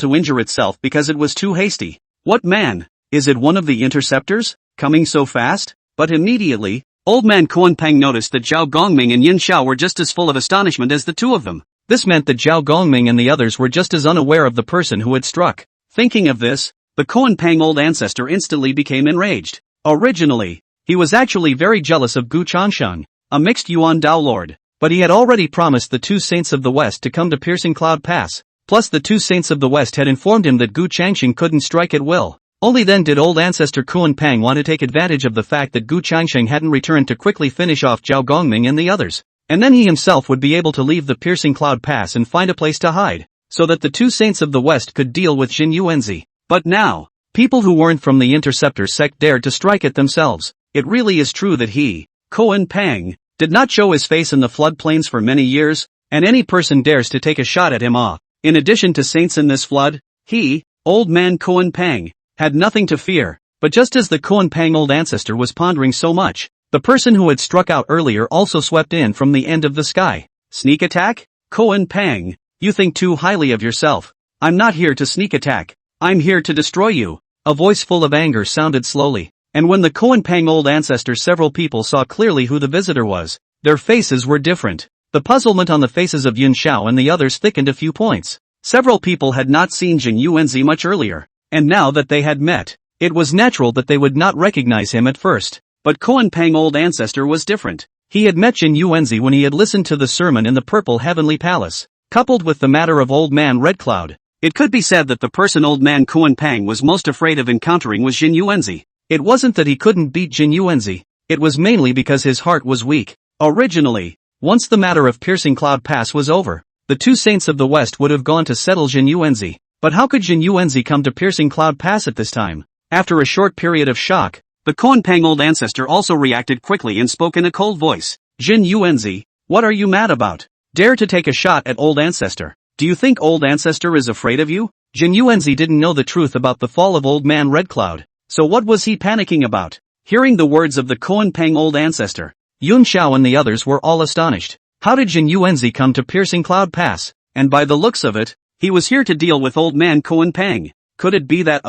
[SPEAKER 1] to injure itself because it was too hasty. What man? Is it one of the interceptors, coming so fast? But immediately, Old Man Kuan Pang noticed that Zhao Gongming and Yin Xiao were just as full of astonishment as the two of them. This meant that Zhao Gongming and the others were just as unaware of the person who had struck. Thinking of this, the Kuan Pang Old Ancestor instantly became enraged. Originally, he was actually very jealous of Gu Changsheng, a mixed Yuan Dao Lord, but he had already promised the two Saints of the West to come to Piercing Cloud Pass. Plus the two Saints of the West had informed him that Gu Changsheng couldn't strike at will. Only then did Old Ancestor Kuan Pang want to take advantage of the fact that Gu Changsheng hadn't returned to quickly finish off Zhao Gongming and the others. And then he himself would be able to leave the Piercing Cloud Pass and find a place to hide, so that the two Saints of the West could deal with Jin Yuanzi. But now, people who weren't from the Interceptor sect dared to strike it themselves. It really is true that he, Kuan Pang, did not show his face in the floodplains for many years, and any person dares to take a shot at him. In addition to saints in this flood, he, Old Man Kuan Pang, had nothing to fear. But just as the Kuan Pang Old Ancestor was pondering so much, the person who had struck out earlier also swept in from the end of the sky. Sneak attack? Kuan Pang, you think too highly of yourself. I'm not here to sneak attack. I'm here to destroy you. A voice full of anger sounded slowly, and when the Kuan Pang Old Ancestor, several people saw clearly who the visitor was. Their faces were different. The puzzlement on the faces of Yin Xiao and the others thickened a few points. Several people had not seen Jin Yuanzi much earlier, and now that they had met, it was natural that they would not recognize him at first. But Kuan Pang Old Ancestor was different. He had met Jin Yuanzi when he had listened to the sermon in the Purple Heavenly Palace. Coupled with the matter of Old Man Red Cloud, it could be said that the person Old Man Kuan Pang was most afraid of encountering was Jin Yuanzi. It wasn't that he couldn't beat Jin Yuanzi, it was mainly because his heart was weak. Originally, once the matter of Piercing Cloud Pass was over, the two Saints of the West would have gone to settle Jin Yuanzi. But how could Jin Yuanzi come to Piercing Cloud Pass at this time? After a short period of shock, the Kuan Pang Old Ancestor also reacted quickly and spoke in a cold voice. Jin Yuanzi, what are you mad about? Dare to take a shot at Old Ancestor. Do you think Old Ancestor is afraid of you? Jin Yuanzi didn't know the truth about the fall of Old Man Red Cloud, so what was he panicking about? Hearing the words of the Kuan Pang Old Ancestor, Yun Xiao and the others were all astonished. How did Jin Yuanzi come to Piercing Cloud Pass? And by the looks of it, he was here to deal with Old Man Kuan Pang. Could it be that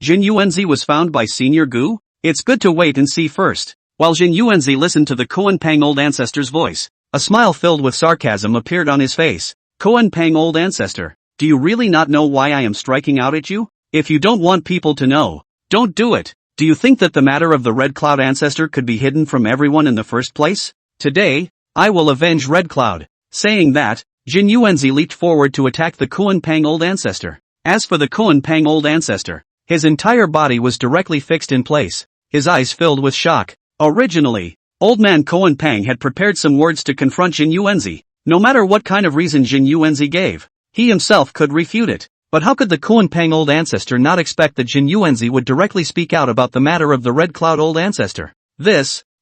[SPEAKER 1] Jin Yuanzi was found by Senior Gu? It's good to wait and see first. While Jin Yuanzi listened to the Kuan Pang Old Ancestor's voice, a smile filled with sarcasm appeared on his face. Kuan Pang Old Ancestor, do you really not know why I am striking out at you? If you don't want people to know, don't do it. Do you think that the matter of the Red Cloud Ancestor could be hidden from everyone in the first place? Today, I will avenge Red Cloud. Saying that, Jin Yuanzi leaped forward to attack the Kuan Pang Old Ancestor. As for the Kuan Pang Old Ancestor, his entire body was directly fixed in place, his eyes filled with shock. Originally, Old Man Kuan Pang had prepared some words to confront Jin Yuanzi. No matter what kind of reason Jin Yuanzi gave, he himself could refute it. But how could the Kuan Pang Old Ancestor not expect that Jin Yuanzi would directly speak out about the matter of the Red Cloud Old Ancestor?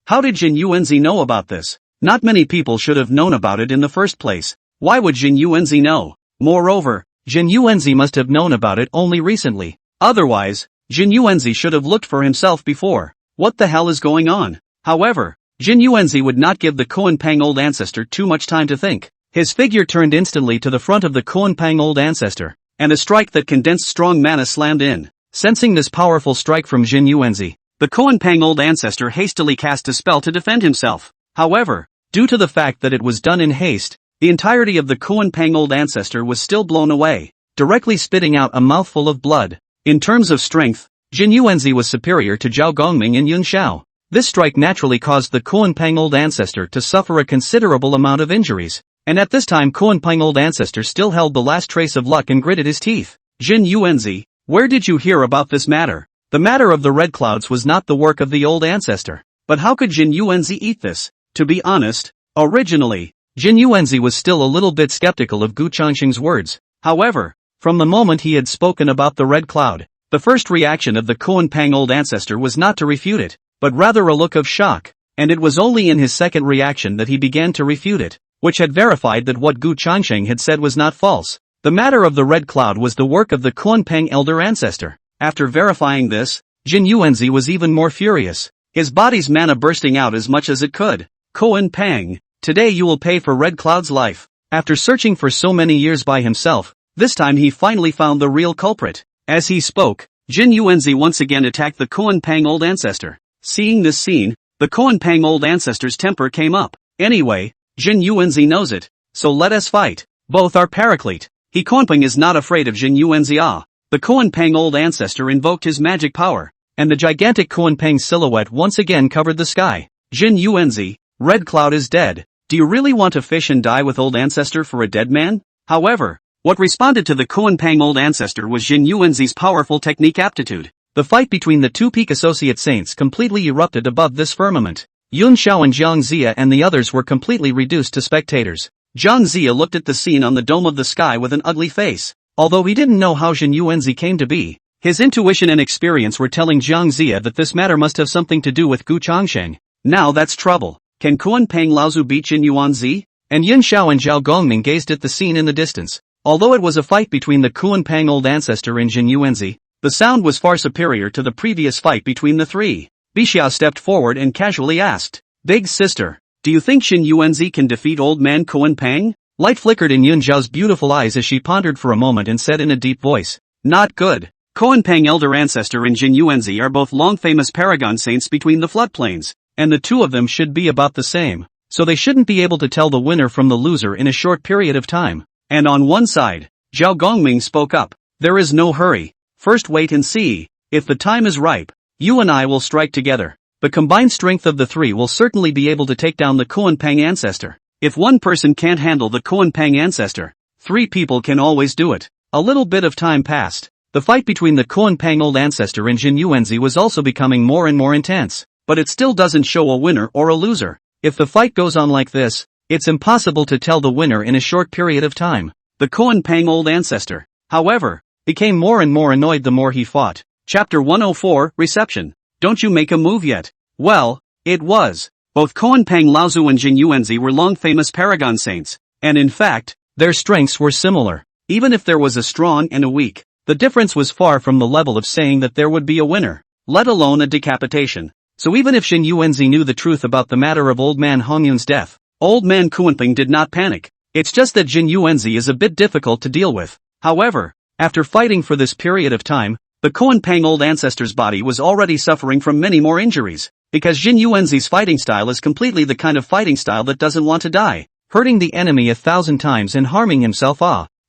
[SPEAKER 1] How did Jin Yuanzi know about this? Not many people should have known about it in the first place. Why would Jin Yuanzi know? Moreover, Jin Yuanzi must have known about it only recently. Otherwise, Jin Yuanzi should have looked for himself before. What the hell is going on? However, Jin Yuanzi would not give the Kuan-Pang old ancestor too much time to think. His figure turned instantly to the front of the Kuan-Pang old ancestor, and a strike that condensed strong mana slammed in. Sensing this powerful strike from Jin Yuanzi, the Kuan-Pang old ancestor hastily cast a spell to defend himself. However, due to the fact that it was done in haste, the entirety of the Kuan-Pang old ancestor was still blown away, directly spitting out a mouthful of blood. In terms of strength, Jin Yuanzi was superior to Zhao Gongming and Juejiao. This strike naturally caused the Kuan-Pang old ancestor to suffer a considerable amount of injuries, and at this time Kuan-Pang old ancestor still held the last trace of luck and gritted his teeth. Jin Yuanzi, where did you hear about this matter? The matter of the red clouds was not the work of the old ancestor. But how could Jin Yuanzi eat this? To be honest, originally, Jin Yuanzi was still a little bit skeptical of Gu Changxing's words. However, from the moment he had spoken about the red cloud, the first reaction of the Kuan-Pang old ancestor was not to refute it, but rather a look of shock, and it was only in his second reaction that he began to refute it, which had verified that what Gu Changxing had said was not false. The matter of the red cloud was the work of the Kuan-Pang elder ancestor. After verifying this, Jin Yuanzi was even more furious, his body's mana bursting out as much as it could. Kuan-Pang, today you will pay for Red Cloud's life. After searching for so many years by himself, this time he finally found the real culprit. As he spoke, Jin Yuanzi once again attacked the Kuan-Pang old ancestor. Seeing this scene, the Kuan-Pang old ancestor's temper came up. Anyway, Jin Yuanzi knows it, so let us fight. Both are paraclete. He Kuan-Pang is not afraid of Jin Yuanzi. The Kuan-Pang old ancestor invoked his magic power, and the gigantic Kuan-Pang silhouette once again covered the sky. Jin Yuanzi, Red Cloud is dead. Do you really want to fish and die with old ancestor for a dead man? However, what responded to the Kuan-Pang old ancestor was Jin Yuanzi's powerful technique aptitude. The fight between the two peak associate saints completely erupted above this firmament. Yun Xiao and Jiang Zia and the others were completely reduced to spectators. Jiang Zia looked at the scene on the dome of the sky with an ugly face. Although he didn't know how Jin Yuanzi came to be, his intuition and experience were telling Jiang Zia that this matter must have something to do with Gu Changxing. Now that's trouble. Can Kuan-Pang Laozu beat Jin Yuanzi? And Yin Xiao and Zhao Gongming gazed at the scene in the distance. Although it was a fight between the Kuan-Pang old ancestor and Jin Yuanzi, the sound was far superior to the previous fight between the three. Bixiao stepped forward and casually asked, "Big sister, do you think Jin Yuanzi can defeat old man Kuan-Pang?" Light flickered in Yun Zhao's beautiful eyes as she pondered for a moment and said in a deep voice, "Not good. Kuan-Pang elder ancestor and Jin Yuanzi are both long famous paragon saints between the floodplains, and the two of them should be about the same, so they shouldn't be able to tell the winner from the loser in a short period of time." And on one side, Zhao Gongming spoke up, "There is no hurry. First wait and see. If the time is ripe, you and I will strike together. The combined strength of the three will certainly be able to take down the Kuan-Pang ancestor. If one person can't handle the Kuan-Pang ancestor, three people can always do it." A little bit of time passed. The fight between the Kuan-Pang old ancestor and Jin Yuanzi was also becoming more and more intense, but it still doesn't show a winner or a loser. If the fight goes on like this, it's impossible to tell the winner in a short period of time. The Kuan-Pang old ancestor, however, became more and more annoyed the more he fought. Chapter 104, Reception. Don't you make a move yet? Well, it was. Both Kuan-Pang Laozu and Jin Yuanzi were long famous paragon saints, and in fact, their strengths were similar. Even if there was a strong and a weak, the difference was far from the level of saying that there would be a winner, let alone a decapitation. So even if Jin Yuanzi knew the truth about the matter of old man Hongyun's death, old man Kuan-Pang did not panic. It's just that Jin Yuanzi is a bit difficult to deal with. However, after fighting for this period of time, the Kuan-Pang old ancestor's body was already suffering from many more injuries, because Jin Yuanzi's fighting style is completely the kind of fighting style that doesn't want to die, hurting the enemy 1,000 times and harming himself.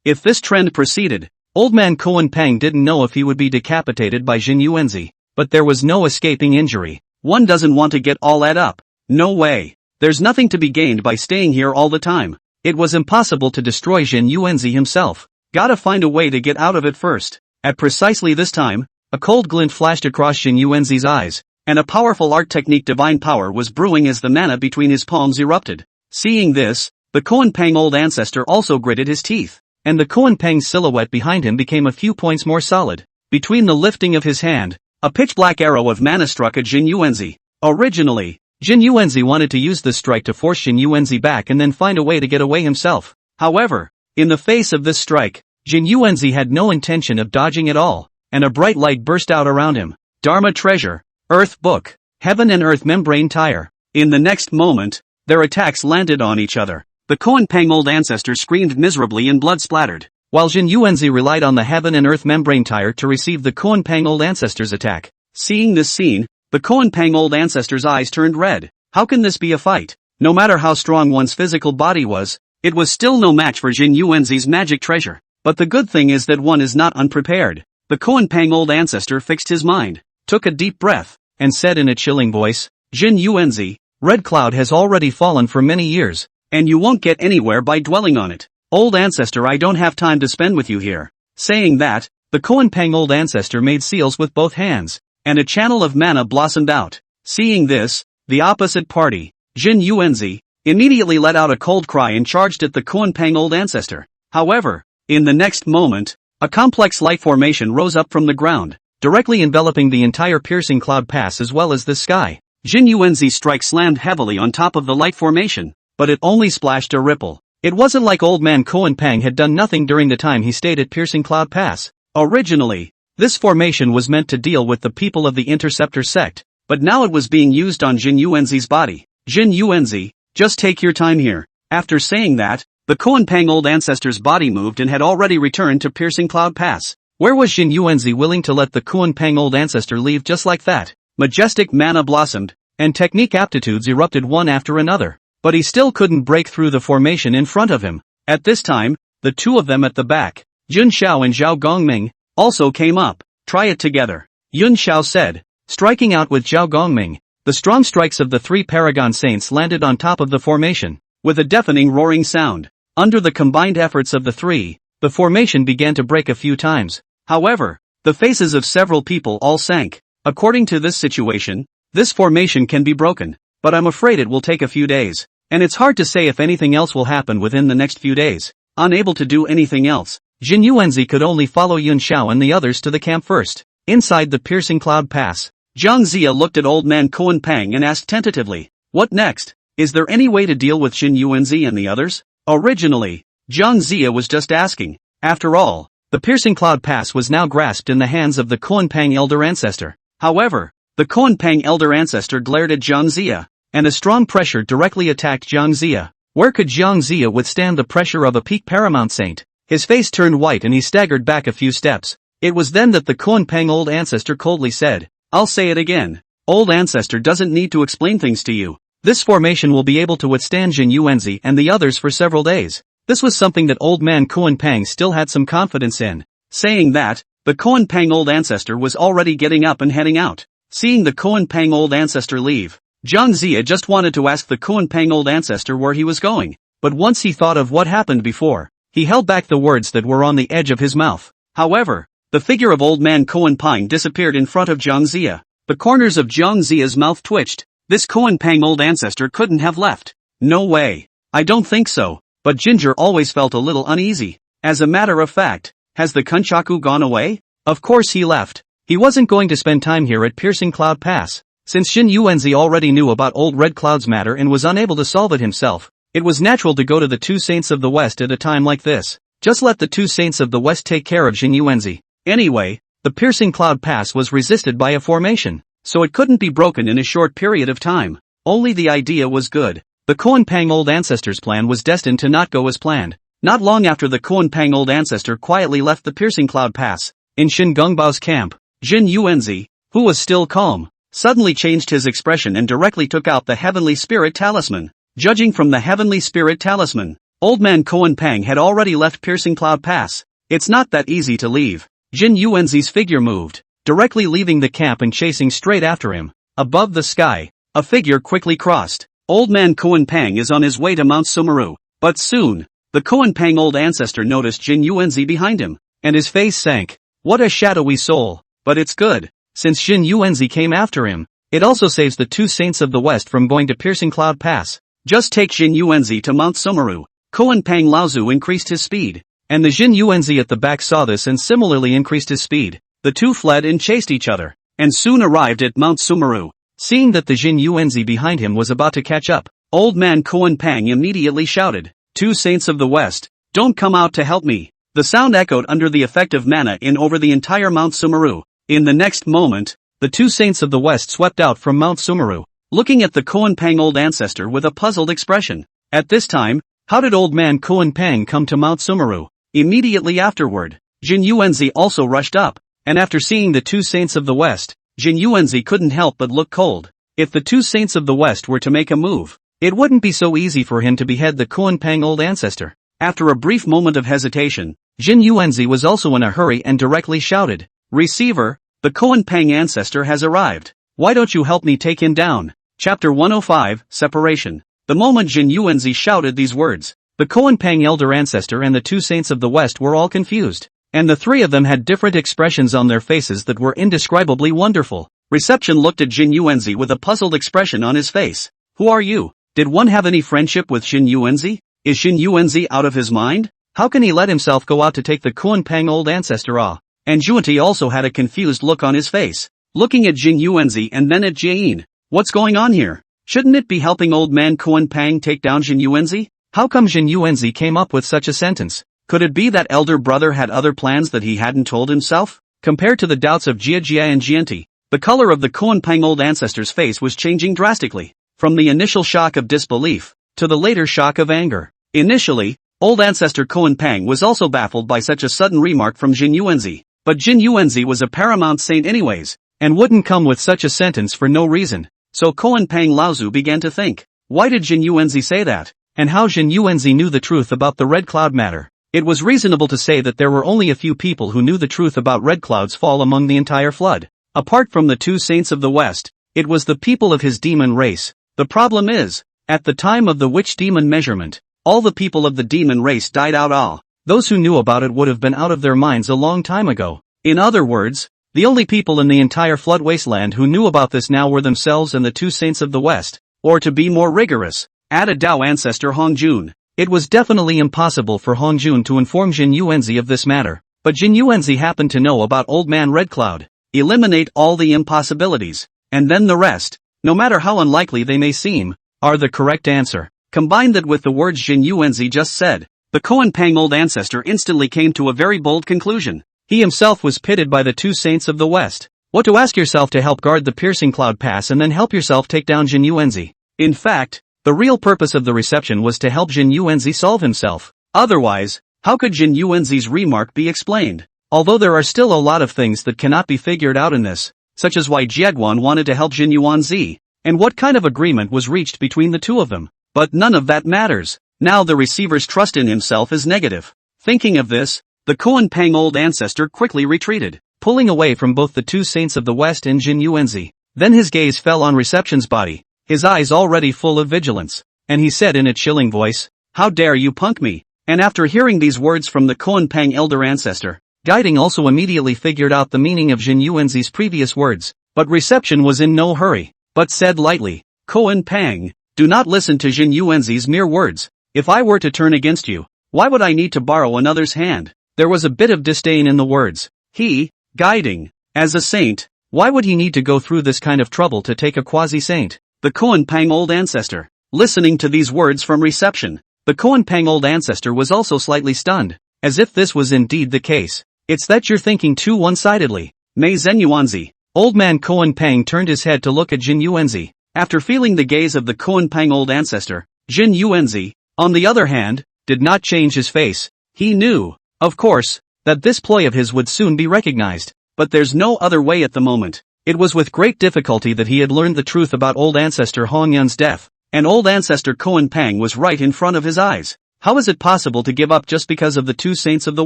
[SPEAKER 1] If this trend proceeded, old man Kuan-Pang didn't know if he would be decapitated by Jin Yuanzi, but there was no escaping injury. One doesn't want to get all that up. No way. There's nothing to be gained by staying here all the time. It was impossible to destroy Jin Yuanzi himself. Gotta find a way to get out of it first. At precisely this time, a cold glint flashed across Jin Yuanzi's eyes, and a powerful art technique divine power was brewing as the mana between his palms erupted. Seeing this, the Kuan-Pang old ancestor also gritted his teeth, and the Kuan-Pang silhouette behind him became a few points more solid. Between the lifting of his hand, a pitch-black arrow of mana struck at Jin Yuanzi. Originally, Jin Yuanzi wanted to use this strike to force Jin Yuanzi back and then find a way to get away himself. However, in the face of this strike, Jin Yuanzi had no intention of dodging at all, and a bright light burst out around him. Dharma Treasure, Earth Book, Heaven and Earth Membrane Tire. In the next moment, their attacks landed on each other. The Koan Pang Old Ancestor screamed miserably and blood splattered, while Jin Yuanzi relied on the heaven and earth membrane tire to receive the Koan Pang Old Ancestor's attack. Seeing this scene, the Koan Pang Old Ancestor's eyes turned red. How can this be a fight? No matter how strong one's physical body was, it was still no match for Jin Yuanzi's magic treasure. But the good thing is that one is not unprepared. The Koan Pang Old Ancestor fixed his mind, took a deep breath, and said in a chilling voice, Jin Yuanzi, Red Cloud has already fallen for many years, and you won't get anywhere by dwelling on it. Old Ancestor, I don't have time to spend with you here. Saying that, the Koan Pang Old Ancestor made seals with both hands, and a channel of mana blossomed out. Seeing this, the opposite party, Jin Yuanzi, immediately let out a cold cry and charged at the Koan Pang Old Ancestor. However, in the next moment, a complex light formation rose up from the ground, directly enveloping the entire piercing cloud pass as well as the sky. Jin Yuanzi's strike slammed heavily on top of the light formation, but it only splashed a ripple. It wasn't like old man Koan Pang had done nothing during the time he stayed at Piercing Cloud Pass. Originally, this formation was meant to deal with the people of the Interceptor sect, but now it was being used on Jin Yuanzi's body. Jin Yuanzi, just take your time here. After saying that, the Koan Pang Old Ancestor's body moved and had already returned to Piercing Cloud Pass. Where was Jin Yuanzi willing to let the Koan Pang Old Ancestor leave just like that? Majestic mana blossomed, and technique aptitudes erupted one after another. But he still couldn't break through the formation in front of him. At this time, the two of them at the back, Yun Xiao and Zhao Gongming, also came up. Try it together, Yun Xiao said. Striking out with Zhao Gongming, the strong strikes of the three Paragon Saints landed on top of the formation, with a deafening roaring sound. Under the combined efforts of the three, the formation began to break a few times. However, the faces of several people all sank. According to this situation, this formation can be broken, but I'm afraid it will take a few days. And it's hard to say if anything else will happen within the next few days. Unable to do anything else, Jin Yuanzi could only follow Yun Xiao and the others to the camp first. Inside the Piercing Cloud Pass, Zhang Zia looked at old man Koan Pang and asked tentatively, what next? Is there any way to deal with Jin Yuanzi and the others? Originally, Zhang Zia was just asking. After all, the Piercing Cloud Pass was now grasped in the hands of the Koan Pang Elder Ancestor. However, the Koan Pang Elder Ancestor glared at Zhang Zia, and a strong pressure directly attacked Zhang Zia. Where could Zhang Zia withstand the pressure of a peak Paramount Saint? His face turned white and he staggered back a few steps. It was then that the Koan Pang Old Ancestor coldly said, I'll say it again. Old Ancestor doesn't need to explain things to you. This formation will be able to withstand Jin Yuanzi and the others for several days. This was something that old man Koan Pang still had some confidence in. Saying that, the Koan Pang Old Ancestor was already getting up and heading out. Seeing the Koan Pang Old Ancestor leave, Zhang Zia just wanted to ask the Koan Pang Old Ancestor where he was going. But once he thought of what happened before, he held back the words that were on the edge of his mouth. However, the figure of old man Koan Pang disappeared in front of Zhang Zia. The corners of Zhang Zia's mouth twitched. This Koan Pang Old Ancestor couldn't have left. No way. I don't think so. But Ginger always felt a little uneasy. As a matter of fact, has the Kunchaku gone away? Of course he left. He wasn't going to spend time here at Piercing Cloud Pass. Since Jin Yuanzi already knew about old Red Cloud's matter and was unable to solve it himself, it was natural to go to the two Saints of the West at a time like this. Just let the two Saints of the West take care of Jin Yuanzi. Anyway, the Piercing Cloud Pass was resisted by a formation, so it couldn't be broken in a short period of time. Only the idea was good. The Koan Pang Old Ancestor's plan was destined to not go as planned. Not long after the Koan Pang Old Ancestor quietly left the Piercing Cloud Pass, in Shin Gongbao's camp, Jin Yuanzi, who was still calm, suddenly changed his expression and directly took out the Heavenly Spirit Talisman. Judging from the Heavenly Spirit Talisman, old man Koan Pang had already left Piercing Cloud Pass. It's not that easy to leave. Jin Yuanzi's figure moved, directly leaving the camp and chasing straight after him. Above the sky, a figure quickly crossed. Old man Koan Pang is on his way to Mount Sumeru. But soon, the Koan Pang Old Ancestor noticed Jin Yuanzi behind him, and his face sank. What a shadowy soul. But it's good. Since Jin Yuanzi came after him, it also saves the two Saints of the West from going to Piercing Cloud Pass. Just take Jin Yuanzi to Mount Sumeru. Koan Pang Laozu increased his speed, and the Jin Yuanzi at the back saw this and similarly increased his speed. The two fled and chased each other, and soon arrived at Mount Sumeru. Seeing that the Jin Yuanzi behind him was about to catch up, old man Koan Pang immediately shouted, Two Saints of the West, don't come out to help me. The sound echoed under the effect of mana in over the entire Mount Sumeru. In the next moment, the two Saints of the West swept out from Mount Sumeru. looking at the Koan Pang old ancestor with a puzzled expression. At this time, how did old man Koan Pang come to Mount Sumeru? Immediately afterward, Jin Yuanzi also rushed up, and after seeing the two saints of the West, Jin Yuanzi couldn't help but look cold. If the two saints of the West were to make a move, it wouldn't be so easy for him to behead the Koan Pang old ancestor. After a brief moment of hesitation, Jin Yuanzi was also in a hurry and directly shouted, "Receiver, the Koan Pang ancestor has arrived. Why don't you help me take him down?" Chapter 105, Separation. The moment Jin Yuanzi shouted these words, the Koan Pang elder ancestor and the two saints of the West were all confused, and the three of them had different expressions on their faces that were indescribably wonderful. Reception looked at Jin Yuanzi with a puzzled expression on his face. Who are you? Did one have any friendship with Jin Yuanzi? Is Jin Yuanzi out of his mind? How can he let himself go out to take the Koan Pang old ancestor? And Juejiao also had a confused look on his face, looking at Jin Yuanzi and then at Jian. What's going on here? Shouldn't it be helping old man Koan Pang take down Jin Yuanzi? How come Jin Yuanzi came up with such a sentence? Could it be that elder brother had other plans that he hadn't told himself? Compared to the doubts of Juejiao and Jianti, the color of the Koan Pang old ancestor's face was changing drastically, from the initial shock of disbelief, to the later shock of anger. Initially, old ancestor Koan Pang was also baffled by such a sudden remark from Jin Yuanzi, but Jin Yuanzi was a paramount saint anyways, and wouldn't come with such a sentence for no reason. So Koan Pang Laozu began to think, why did Jin Yuanzi say that? And how Jin Yuanzi knew the truth about the Red Cloud matter? It was reasonable to say that there were only a few people who knew the truth about Red Cloud's fall among the entire flood. Apart from the two saints of the West, it was the people of his demon race. The problem is, at the time of the witch demon measurement, all the people of the demon race died out. Those who knew about it would have been out of their minds a long time ago. In other words, the only people in the entire flood wasteland who knew about this now were themselves and the two saints of the West. Or to be more rigorous, added Dao ancestor Hongjun. It was definitely impossible for Hongjun to inform Jin Yuanzi of this matter, but Jin Yuanzi happened to know about Old Man Red Cloud. Eliminate all the impossibilities, and then the rest, no matter how unlikely they may seem, are the correct answer. Combine that with the words Jin Yuanzi just said, the Koan Pang old ancestor instantly came to a very bold conclusion. He himself was pitted by the two saints of the West. What to ask yourself to help guard the piercing cloud pass and then help yourself take down Jin Yuanzi. In fact, the real purpose of the reception was to help Jin Yuanzi solve himself. Otherwise, how could Jin Yuanzi's remark be explained? Although there are still a lot of things that cannot be figured out in this, such as why Jiaguan wanted to help Jin Yuanzi, and what kind of agreement was reached between the two of them. But none of that matters. Now the receiver's trust in himself is negative. Thinking of this, the Koan Pang old ancestor quickly retreated, pulling away from both the two saints of the West and Jin Yuanzi. Then his gaze fell on Reception's body, his eyes already full of vigilance, and he said in a chilling voice, "How dare you punk me?" And after hearing these words from the Koan Pang elder ancestor, Guiding also immediately figured out the meaning of Jin Yuanzi's previous words, but Reception was in no hurry, but said lightly, "Koan Pang, do not listen to Jin Yuanzi's mere words. If I were to turn against you, why would I need to borrow another's hand?" There was a bit of disdain in the words. He, Guiding, as a saint, why would he need to go through this kind of trouble to take a quasi-saint? The Koan Pang old ancestor. Listening to these words from Reception, the Koan Pang old ancestor was also slightly stunned, as if this was indeed the case. "It's that you're thinking too one-sidedly, Mei Zhen Yuanzi." Old man Koan Pang turned his head to look at Jin Yuanzi. After feeling the gaze of the Koan Pang old ancestor, Jin Yuanzi, on the other hand, did not change his face. He knew, of course, that this ploy of his would soon be recognized, but there's no other way at the moment. It was with great difficulty that he had learned the truth about old ancestor Hong Yun's death, and old ancestor Koan Pang was right in front of his eyes. How is it possible to give up just because of the two saints of the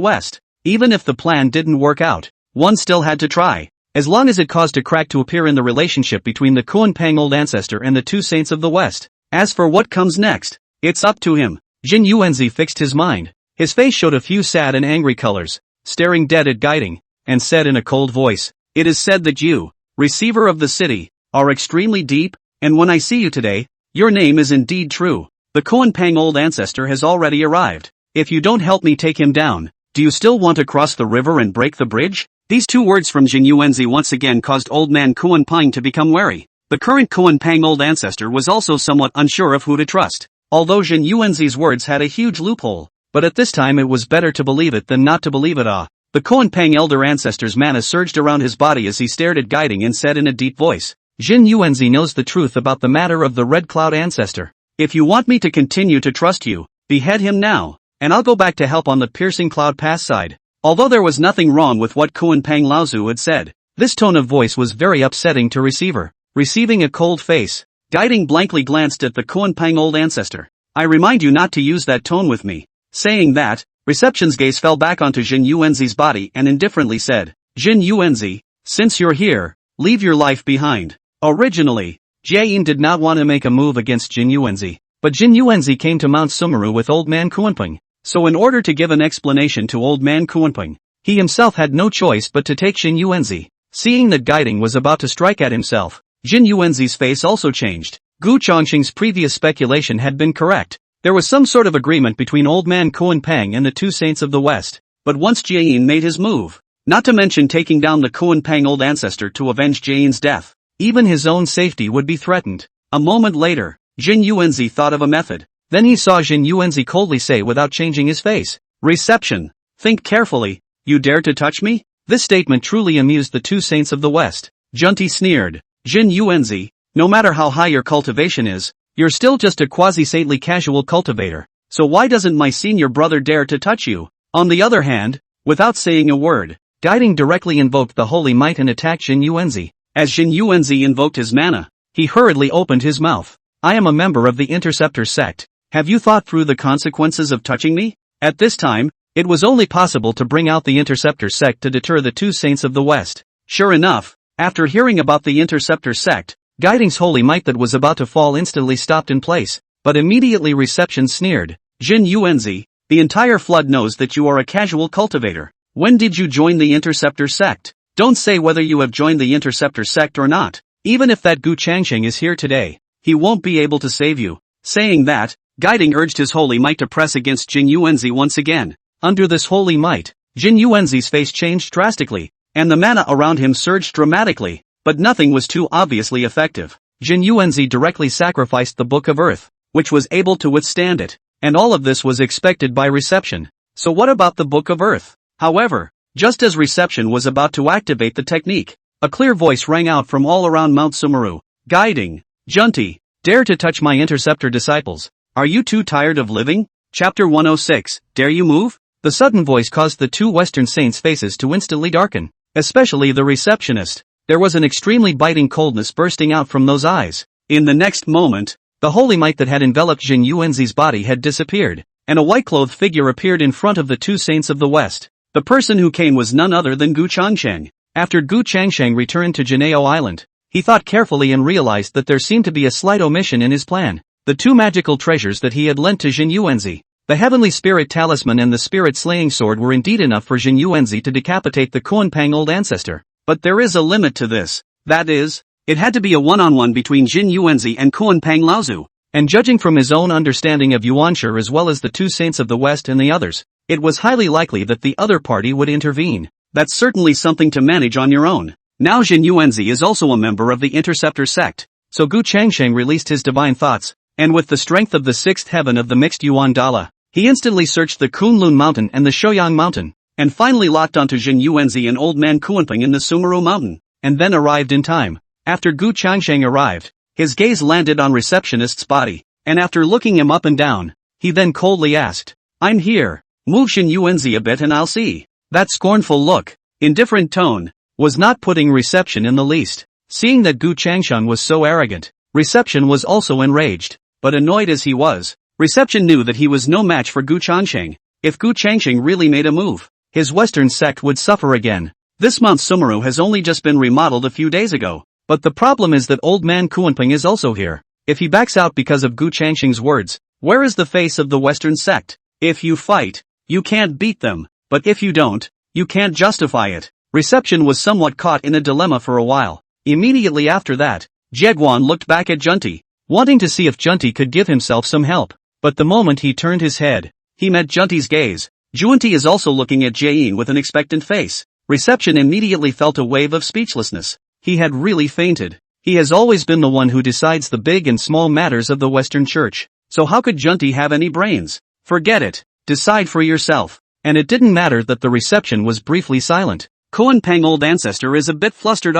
[SPEAKER 1] West? Even if the plan didn't work out, one still had to try, as long as it caused a crack to appear in the relationship between the Koan Pang old ancestor and the two saints of the West. As for what comes next, it's up to him. Jin Yuanzi fixed his mind. His face showed a few sad and angry colors, staring dead at Guiding, and said in a cold voice, "It is said that you, receiver of the city, are extremely deep, and when I see you today, your name is indeed true. The Koan Pang old ancestor has already arrived. If you don't help me take him down, do you still want to cross the river and break the bridge?" These two words from Jin Yuanzi once again caused old man Koan Pang to become wary. The current Koan Pang old ancestor was also somewhat unsure of who to trust. Although Jin Yuanzi's words had a huge loophole, but at this time it was better to believe it than not to believe it. The Koan Pang elder ancestor's mana surged around his body as he stared at Guiding and said in a deep voice, Jin Yuanzi knows the truth about the matter of the Red Cloud ancestor. If you want me to continue to trust you, behead him now, and I'll go back to help on the piercing Cloud Pass side. Although there was nothing wrong with what Kuan Pang Laozu had said, this tone of voice was very upsetting to receiver. Receiving a cold face, Guiding blankly glanced at the Kuan Pang old ancestor. I remind you not to use that tone with me. Saying that, Reception's gaze fell back onto Jin Yuanzi's body and indifferently said, Jin Yuanzi, since you're here, leave your life behind. Originally, Jie did not want to make a move against Jin Yuanzi, but Jin Yuanzi came to Mount Sumeru with Old Man Kuanping. So in order to give an explanation to Old Man Kuanping, he himself had no choice but to take Jin Yuanzi. Seeing that Guiding was about to strike at himself, Jin Yuanzi's face also changed. Gu Chongqing's previous speculation had been correct. There was some sort of agreement between Old Man Kuanping and the two saints of the West. But once Jie made his move, not to mention taking down the Kuanping old ancestor to avenge Jie's death, even his own safety would be threatened. A moment later, Jin Yuanzi thought of a method. Then he saw Jin Yuanzi coldly say without changing his face, Reception, think carefully, you dare to touch me? This statement truly amused the two saints of the West. Junti sneered, Jin Yuanzi, no matter how high your cultivation is, you're still just a quasi-saintly casual cultivator, so why doesn't my senior brother dare to touch you? On the other hand, without saying a word, Guiding directly invoked the Holy Might and attacked Jin Yuanzi. As Jin Yuanzi invoked his mana, he hurriedly opened his mouth. I am a member of the Interceptor sect. Have you thought through the consequences of touching me? At this time, it was only possible to bring out the Interceptor sect to deter the two saints of the West. Sure enough, after hearing about the Interceptor sect, Guiding's holy might that was about to fall instantly stopped in place, but immediately Reception sneered. Jin Yuanzi, the entire flood knows that you are a casual cultivator. When did you join the Interceptor sect? Don't say whether you have joined the Interceptor sect or not. Even if that Gu Changqing is here today, he won't be able to save you. Saying that, Guiding urged his holy might to press against Jin Yuanzi once again. Under this holy might, Jin Yuanzi's face changed drastically, and the mana around him surged dramatically, but nothing was too obviously effective. Jin Yuanzi directly sacrificed the Book of Earth, which was able to withstand it, and all of this was expected by Reception. So what about the Book of Earth? However, just as Reception was about to activate the technique, a clear voice rang out from all around Mount Sumeru. Guiding, Junti, dare to touch my Interceptor disciples. Are you too tired of living? Chapter 106, Dare You Move? The sudden voice caused the two Western saints' faces to instantly darken, especially the receptionist. There was an extremely biting coldness bursting out from those eyes. In the next moment, the holy might that had enveloped Jin Yuanzi's body had disappeared, and a white-clothed figure appeared in front of the two saints of the West. The person who came was none other than Gu Changsheng. After Gu Changsheng returned to Juejiao Island, he thought carefully and realized that there seemed to be a slight omission in his plan. The two magical treasures that he had lent to Jin Yuanzi, the Heavenly Spirit Talisman and the Spirit Slaying Sword, were indeed enough for Jin Yuanzi to decapitate the Kuanping old ancestor. But there is a limit to this. That is, it had to be a one-on-one between Jin Yuanzi and Kuanping Laozu. And judging from his own understanding of Yuanshi as well as the two saints of the West and the others, it was highly likely that the other party would intervene. That's certainly something to manage on your own. Now Jin Yuanzi is also a member of the Interceptor sect. So Gu Changsheng released his divine thoughts, and with the strength of the sixth heaven of the mixed Yuan Dala, he instantly searched the Kunlun Mountain and the Shouyang Mountain, and finally locked onto Jin Yuanzi and Old Man Kuanping in the Sumeru Mountain, and then arrived in time. After Gu Changsheng arrived, his gaze landed on Receptionist's body, and after looking him up and down, he then coldly asked, I'm here, move Jin Yuanzi a bit and I'll see. That scornful look, indifferent tone, was not putting Reception in the least. Seeing that Gu Changsheng was so arrogant, Reception was also enraged. But annoyed as he was, Reception knew that he was no match for Gu Changsheng. If Gu Changsheng really made a move, his Western sect would suffer again. This Mount Sumeru has only just been remodeled a few days ago, but the problem is that Old Man Kuanping is also here. If he backs out because of Gu Changsheng's words, where is the face of the Western sect? If you fight, you can't beat them, but if you don't, you can't justify it. Reception was somewhat caught in a dilemma for a while. Immediately after that, Jieguan looked back at Junti, wanting to see if Junti could give himself some help. But the moment he turned his head, he met Junti's gaze. Junti is also looking at Jie with an expectant face. Reception immediately felt a wave of speechlessness. He had really fainted. He has always been the one who decides the big and small matters of the Western Church. So how could Junti have any brains? Forget it. Decide for yourself. And it didn't matter that the Reception was briefly silent. Kuanping old ancestor is a bit flustered.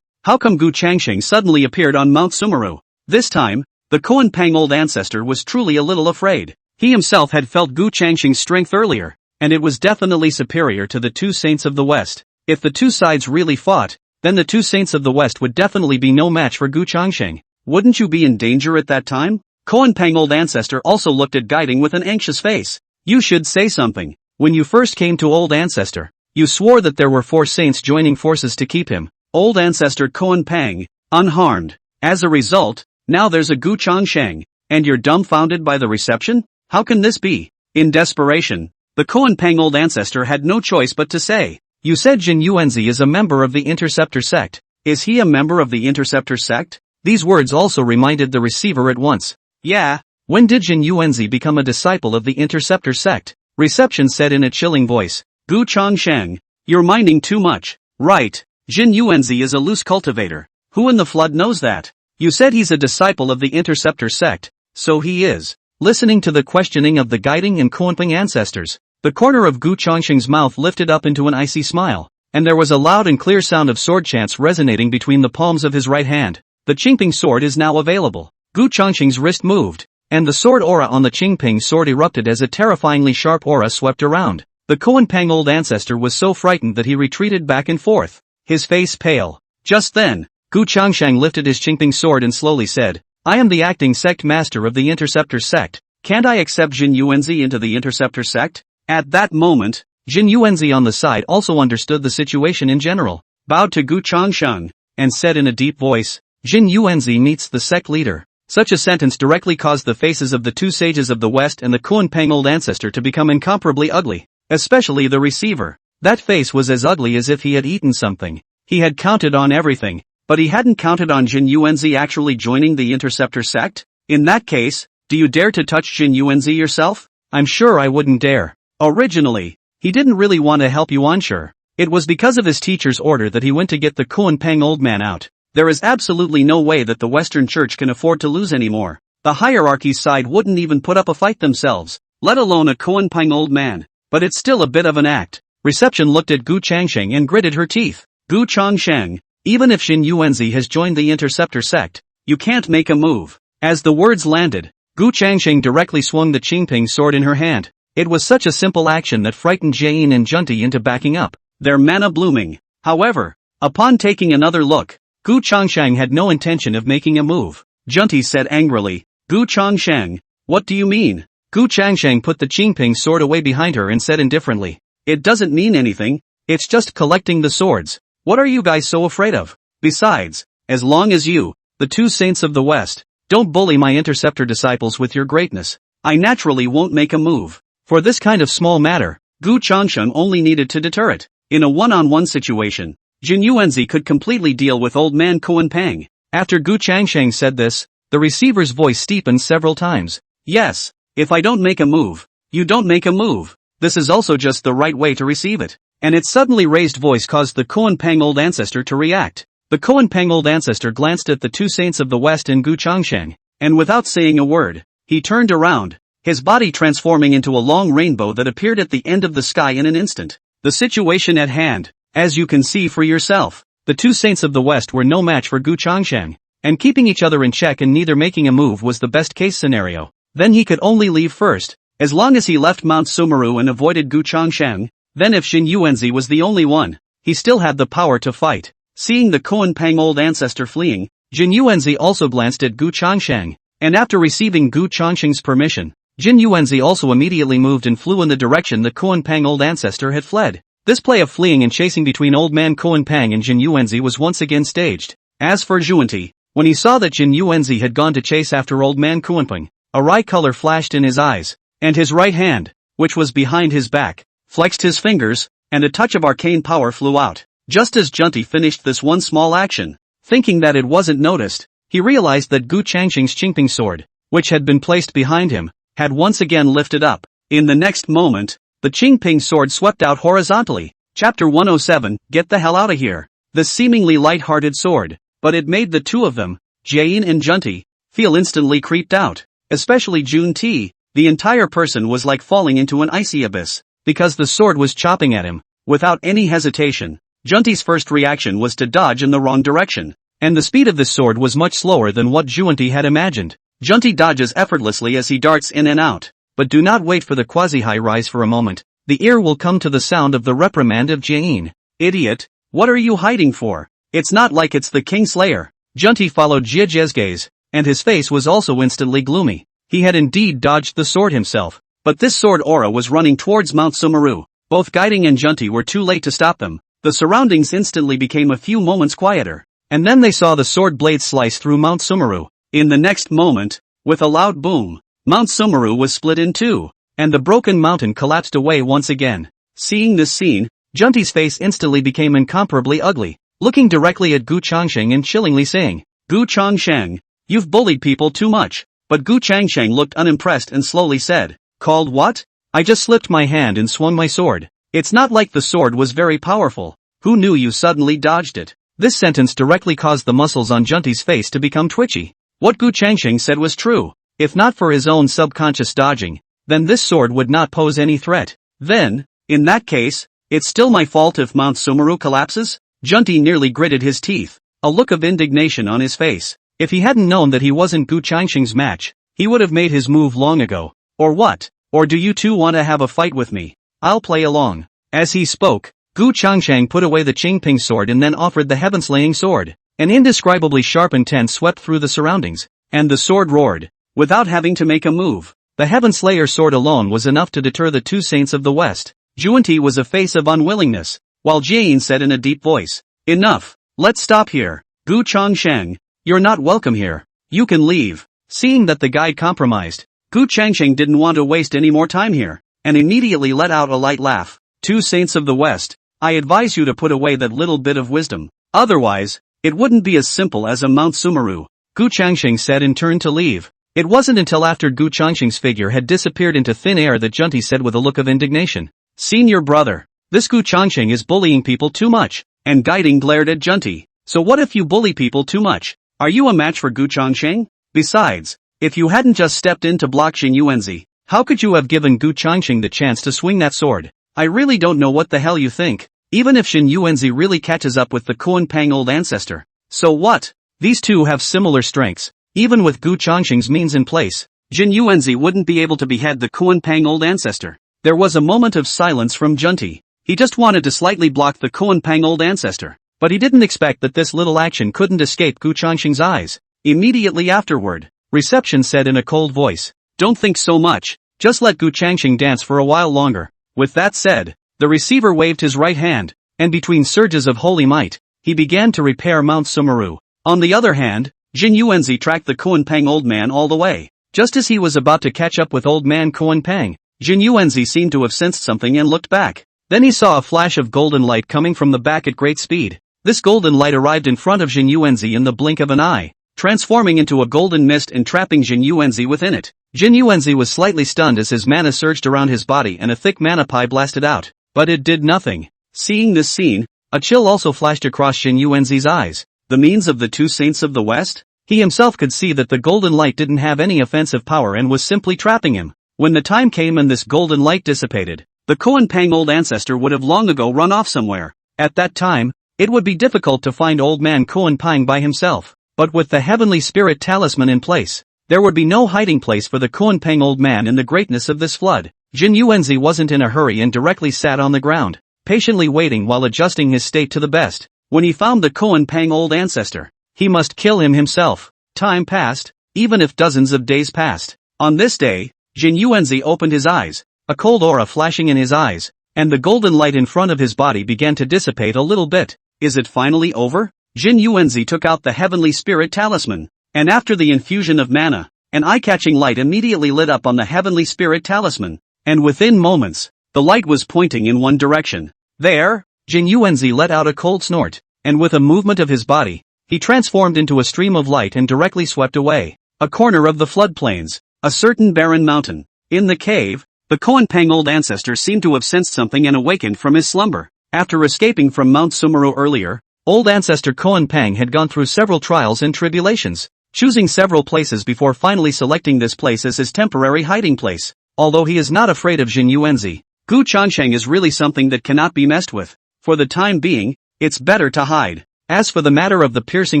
[SPEAKER 1] How come Gu Changsheng suddenly appeared on Mount Sumeru? This time, the Koan Pang old ancestor was truly a little afraid. He himself had felt Gu Changsheng's strength earlier, and it was definitely superior to the two saints of the West. If the two sides really fought, then the two saints of the West would definitely be no match for Gu Changsheng. Wouldn't you be in danger at that time? Koan Pang old ancestor also looked at Guiding with an anxious face. You should say something. When you first came to old ancestor, you swore that there were 4 saints joining forces to keep him. Old ancestor Koan Pang, unharmed. As a result, now there's a Gu Changsheng, and you're dumbfounded by the reception? How can this be? In desperation, the Koan Pang old ancestor had no choice but to say, you said Jin Yuanzi is a member of the Interceptor sect. Is he a member of the Interceptor sect? These words also reminded the receiver at once. Yeah. When did Jin Yuanzi become a disciple of the Interceptor sect? Reception said in a chilling voice. Gu Changsheng, you're minding too much. Right. Jin Yuanzi is a loose cultivator. Who in the flood knows that? You said he's a disciple of the Interceptor sect. So he is. Listening to the questioning of the Guiding and Koanping ancestors, the corner of Gu Changsheng's mouth lifted up into an icy smile, and there was a loud and clear sound of sword chants resonating between the palms of his right hand. The Qingping sword is now available. Gu Changsheng's wrist moved, and the sword aura on the Qingping sword erupted as a terrifyingly sharp aura swept around. The Koan Pang old ancestor was so frightened that he retreated back and forth, his face pale. Just then, Gu Changsheng lifted his Qingping sword and slowly said, I am the acting sect master of the Interceptor sect. Can't I accept Jin Yuanzi into the Interceptor sect? At that moment, Jin Yuanzi on the side also understood the situation in general, bowed to Gu Changsheng, and said in a deep voice, Jin Yuanzi meets the sect leader. Such a sentence directly caused the faces of the two sages of the West and the Koan Pang old ancestor to become incomparably ugly, especially the receiver. That face was as ugly as if he had eaten something. He had counted on everything, but he hadn't counted on Jin Yuanzi actually joining the Interceptor sect? In that case, do you dare to touch Jin Yuanzi yourself? I'm sure I wouldn't dare. Originally, he didn't really want to help Yuan Sure. It was because of his teacher's order that he went to get the Koan Pang old man out. There is absolutely no way that the Western Church can afford to lose anymore. The hierarchy's side wouldn't even put up a fight themselves, let alone a Koan Pang old man. But it's still a bit of an act. Reception looked at Gu Changsheng and gritted her teeth. Gu Changsheng, even if Jin Yuanzi has joined the Interceptor sect, you can't make a move. As the words landed, Gu Changsheng directly swung the Qingping sword in her hand. It was such a simple action that frightened Jain and Junti into backing up, their mana blooming. However, upon taking another look, Gu Changsheng had no intention of making a move. Junti said angrily, Gu Changsheng, what do you mean? Gu Changsheng put the Qingping sword away behind her and said indifferently, it doesn't mean anything, it's just collecting the swords. What are you guys so afraid of? Besides, as long as you, the two saints of the West, don't bully my Interceptor disciples with your greatness, I naturally won't make a move. For this kind of small matter, Gu Changsheng only needed to deter it. In a one-on-one situation, Jin Yuanzi could completely deal with old man Koan Pang. After Gu Changsheng said this, the receiver's voice steepened several times. Yes, if I don't make a move, you don't make a move. This is also just the right way to receive it. And its suddenly raised voice caused the Koan Pang old ancestor to react. The Koan Pang old ancestor glanced at the two saints of the West and Gu Changsheng, and without saying a word, he turned around, his body transforming into a long rainbow that appeared at the end of the sky in an instant. The situation at hand, as you can see for yourself, the two saints of the West were no match for Gu Changsheng, and keeping each other in check and neither making a move was the best case scenario. Then he could only leave first, as long as he left Mount Sumeru and avoided Gu Changsheng. Then if Jin Yuanzi was the only one, he still had the power to fight. Seeing the Koan Pang old ancestor fleeing, Jin Yuanzi also glanced at Gu Changsheng, and after receiving Gu Changsheng's permission, Jin Yuanzi also immediately moved and flew in the direction the Koan Pang old ancestor had fled. This play of fleeing and chasing between old man Koan Pang and Jin Yuanzi was once again staged. As for Zhuanti, when he saw that Jin Yuanzi had gone to chase after old man Koanping, a wry color flashed in his eyes, and his right hand, which was behind his back, flexed his fingers, and a touch of arcane power flew out. Just as Junti finished this one small action, thinking that it wasn't noticed, he realized that Gu Changsheng's Qingping sword, which had been placed behind him, had once again lifted up. In the next moment, the Qingping sword swept out horizontally. Chapter 107, Get the hell out of here. The seemingly light-hearted sword, but it made the two of them, Jain and Junti, feel instantly creeped out. Especially Junti, the entire person was like falling into an icy abyss, because the sword was chopping at him. Without any hesitation, Junti's first reaction was to dodge in the wrong direction. And the speed of this sword was much slower than what Junti had imagined. Junti dodges effortlessly as he darts in and out. But do not wait for the quasi-high rise for a moment. The ear will come to the sound of the reprimand of Jain. Idiot, what are you hiding for? It's not like it's the Kingslayer. Junti followed Juejiao's gaze, and his face was also instantly gloomy. He had indeed dodged the sword himself. But this sword aura was running towards Mount Sumeru. Both Guiding and Junti were too late to stop them. The surroundings instantly became a few moments quieter. And then they saw the sword blade slice through Mount Sumeru. In the next moment, with a loud boom, Mount Sumeru was split in two, and the broken mountain collapsed away once again. Seeing this scene, Junti's face instantly became incomparably ugly, looking directly at Gu Changsheng and chillingly saying, "Gu Changsheng, you've bullied people too much." But Gu Changsheng looked unimpressed and slowly said, "Called what? I just slipped my hand and swung my sword. It's not like the sword was very powerful. Who knew you suddenly dodged it?" This sentence directly caused the muscles on Junti's face to become twitchy. What Gu Changsheng said was true. If not for his own subconscious dodging, then this sword would not pose any threat. Then, in that case, it's still my fault if Mount Sumeru collapses? Junti nearly gritted his teeth, a look of indignation on his face. If he hadn't known that he wasn't Gu Changsheng's match, he would have made his move long ago. Or what? Or do you two want to have a fight with me? I'll play along. As he spoke, Gu Changsheng put away the Qingping sword and then offered the heaven-slaying sword. An indescribably sharp intent swept through the surroundings, and the sword roared, without having to make a move. The Heaven-Slayer sword alone was enough to deter the two saints of the West. Junti was a face of unwillingness, while Jain said in a deep voice, "Enough, let's stop here. Gu Changsheng, you're not welcome here. You can leave." Seeing that the guide compromised, Gu Changsheng didn't want to waste any more time here, and immediately let out a light laugh. "Two saints of the West, I advise you to put away that little bit of wisdom. Otherwise, it wouldn't be as simple as a Mount Sumeru." Gu Changsheng said and turned to leave. It wasn't until after Gu Changsheng's figure had disappeared into thin air that Junti said with a look of indignation, "Senior brother, this Gu Changsheng is bullying people too much." And Guiding glared at Junti. "So what if you bully people too much? Are you a match for Gu Changsheng? Besides, if you hadn't just stepped in to block Xin Yuanzi, how could you have given Gu Changsheng the chance to swing that sword? I really don't know what the hell you think. Even if Xin Yuanzi really catches up with the Kuan Pang old ancestor, so what? These two have similar strengths. Even with Gu Changsheng's means in place, Xin Yuanzi wouldn't be able to behead the Kuan Pang old ancestor." There was a moment of silence from Junti. He just wanted to slightly block the Kuan Pang old ancestor, but he didn't expect that this little action couldn't escape Gu Changsheng's eyes. Immediately afterward, Reception said in a cold voice, "Don't think so much, just let Gu Changsheng dance for a while longer." With that said, the receiver waved his right hand, and between surges of holy might, he began to repair Mount Sumeru. On the other hand, Jin Yuanzi tracked the Kuan Pang old man all the way. Just as he was about to catch up with old man Kuan Pang, Jin Yuanzi seemed to have sensed something and looked back. Then he saw a flash of golden light coming from the back at great speed. This golden light arrived in front of Jin Yuanzi in the blink of an eye, transforming into a golden mist and trapping Jin Yuanzi within it. Jin Yuanzi was slightly stunned as his mana surged around his body and a thick mana pie blasted out, but it did nothing. Seeing this scene, a chill also flashed across Jin Yuanzi's eyes. The means of the two saints of the West? He himself could see that the golden light didn't have any offensive power and was simply trapping him. When the time came and this golden light dissipated, the Kuan Pang old ancestor would have long ago run off somewhere. At that time, it would be difficult to find old man Kuan Pang by himself. But with the heavenly spirit talisman in place, there would be no hiding place for the Kuan Pang old man in the greatness of this flood. Jin Yuanzi wasn't in a hurry and directly sat on the ground, patiently waiting while adjusting his state to the best. When he found the Kuan Pang old ancestor, he must kill him himself. Time passed, even if dozens of days passed. On this day, Jin Yuanzi opened his eyes, a cold aura flashing in his eyes, and the golden light in front of his body began to dissipate a little bit. Is it finally over? Jin Yuanzi took out the heavenly spirit talisman, and after the infusion of mana, an eye-catching light immediately lit up on the heavenly spirit talisman, and within moments, the light was pointing in one direction. There, Jin Yuanzi let out a cold snort, and with a movement of his body, he transformed into a stream of light and directly swept away. A corner of the floodplains, a certain barren mountain. In the cave, the Kuan Pang old ancestor seemed to have sensed something and awakened from his slumber. After escaping from Mount Sumeru earlier, old ancestor Kuan Pang had gone through several trials and tribulations, choosing several places before finally selecting this place as his temporary hiding place. Although he is not afraid of Jin Yuanzi, Gu Changsheng is really something that cannot be messed with. For the time being, it's better to hide. As for the matter of the piercing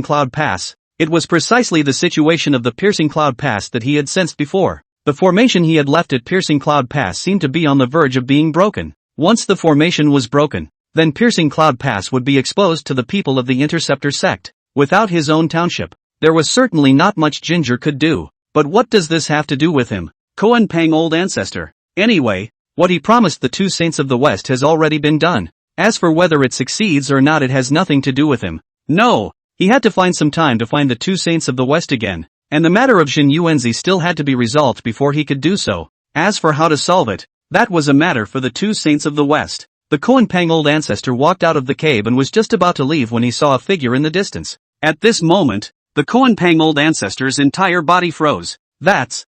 [SPEAKER 1] cloud pass, it was precisely the situation of the piercing cloud pass that he had sensed before. The formation he had left at piercing cloud pass seemed to be on the verge of being broken. Once the formation was broken, then piercing cloud pass would be exposed to the people of the interceptor sect. Without his own township, there was certainly not much Ginger could do. But what does this have to do with him? Koan Pang old ancestor. Anyway, what he promised the two saints of the West has already been done. As for whether it succeeds or not, it has nothing to do with him. No, he had to find some time to find the two saints of the West again, and the matter of Jin Yuanzi still had to be resolved before he could do so. As for how to solve it, that was a matter for the two saints of the West. The Koan Pang old ancestor walked out of the cave and was just about to leave when he saw a figure in the distance. At this moment, the Koan Pang old ancestor's entire body froze. That's,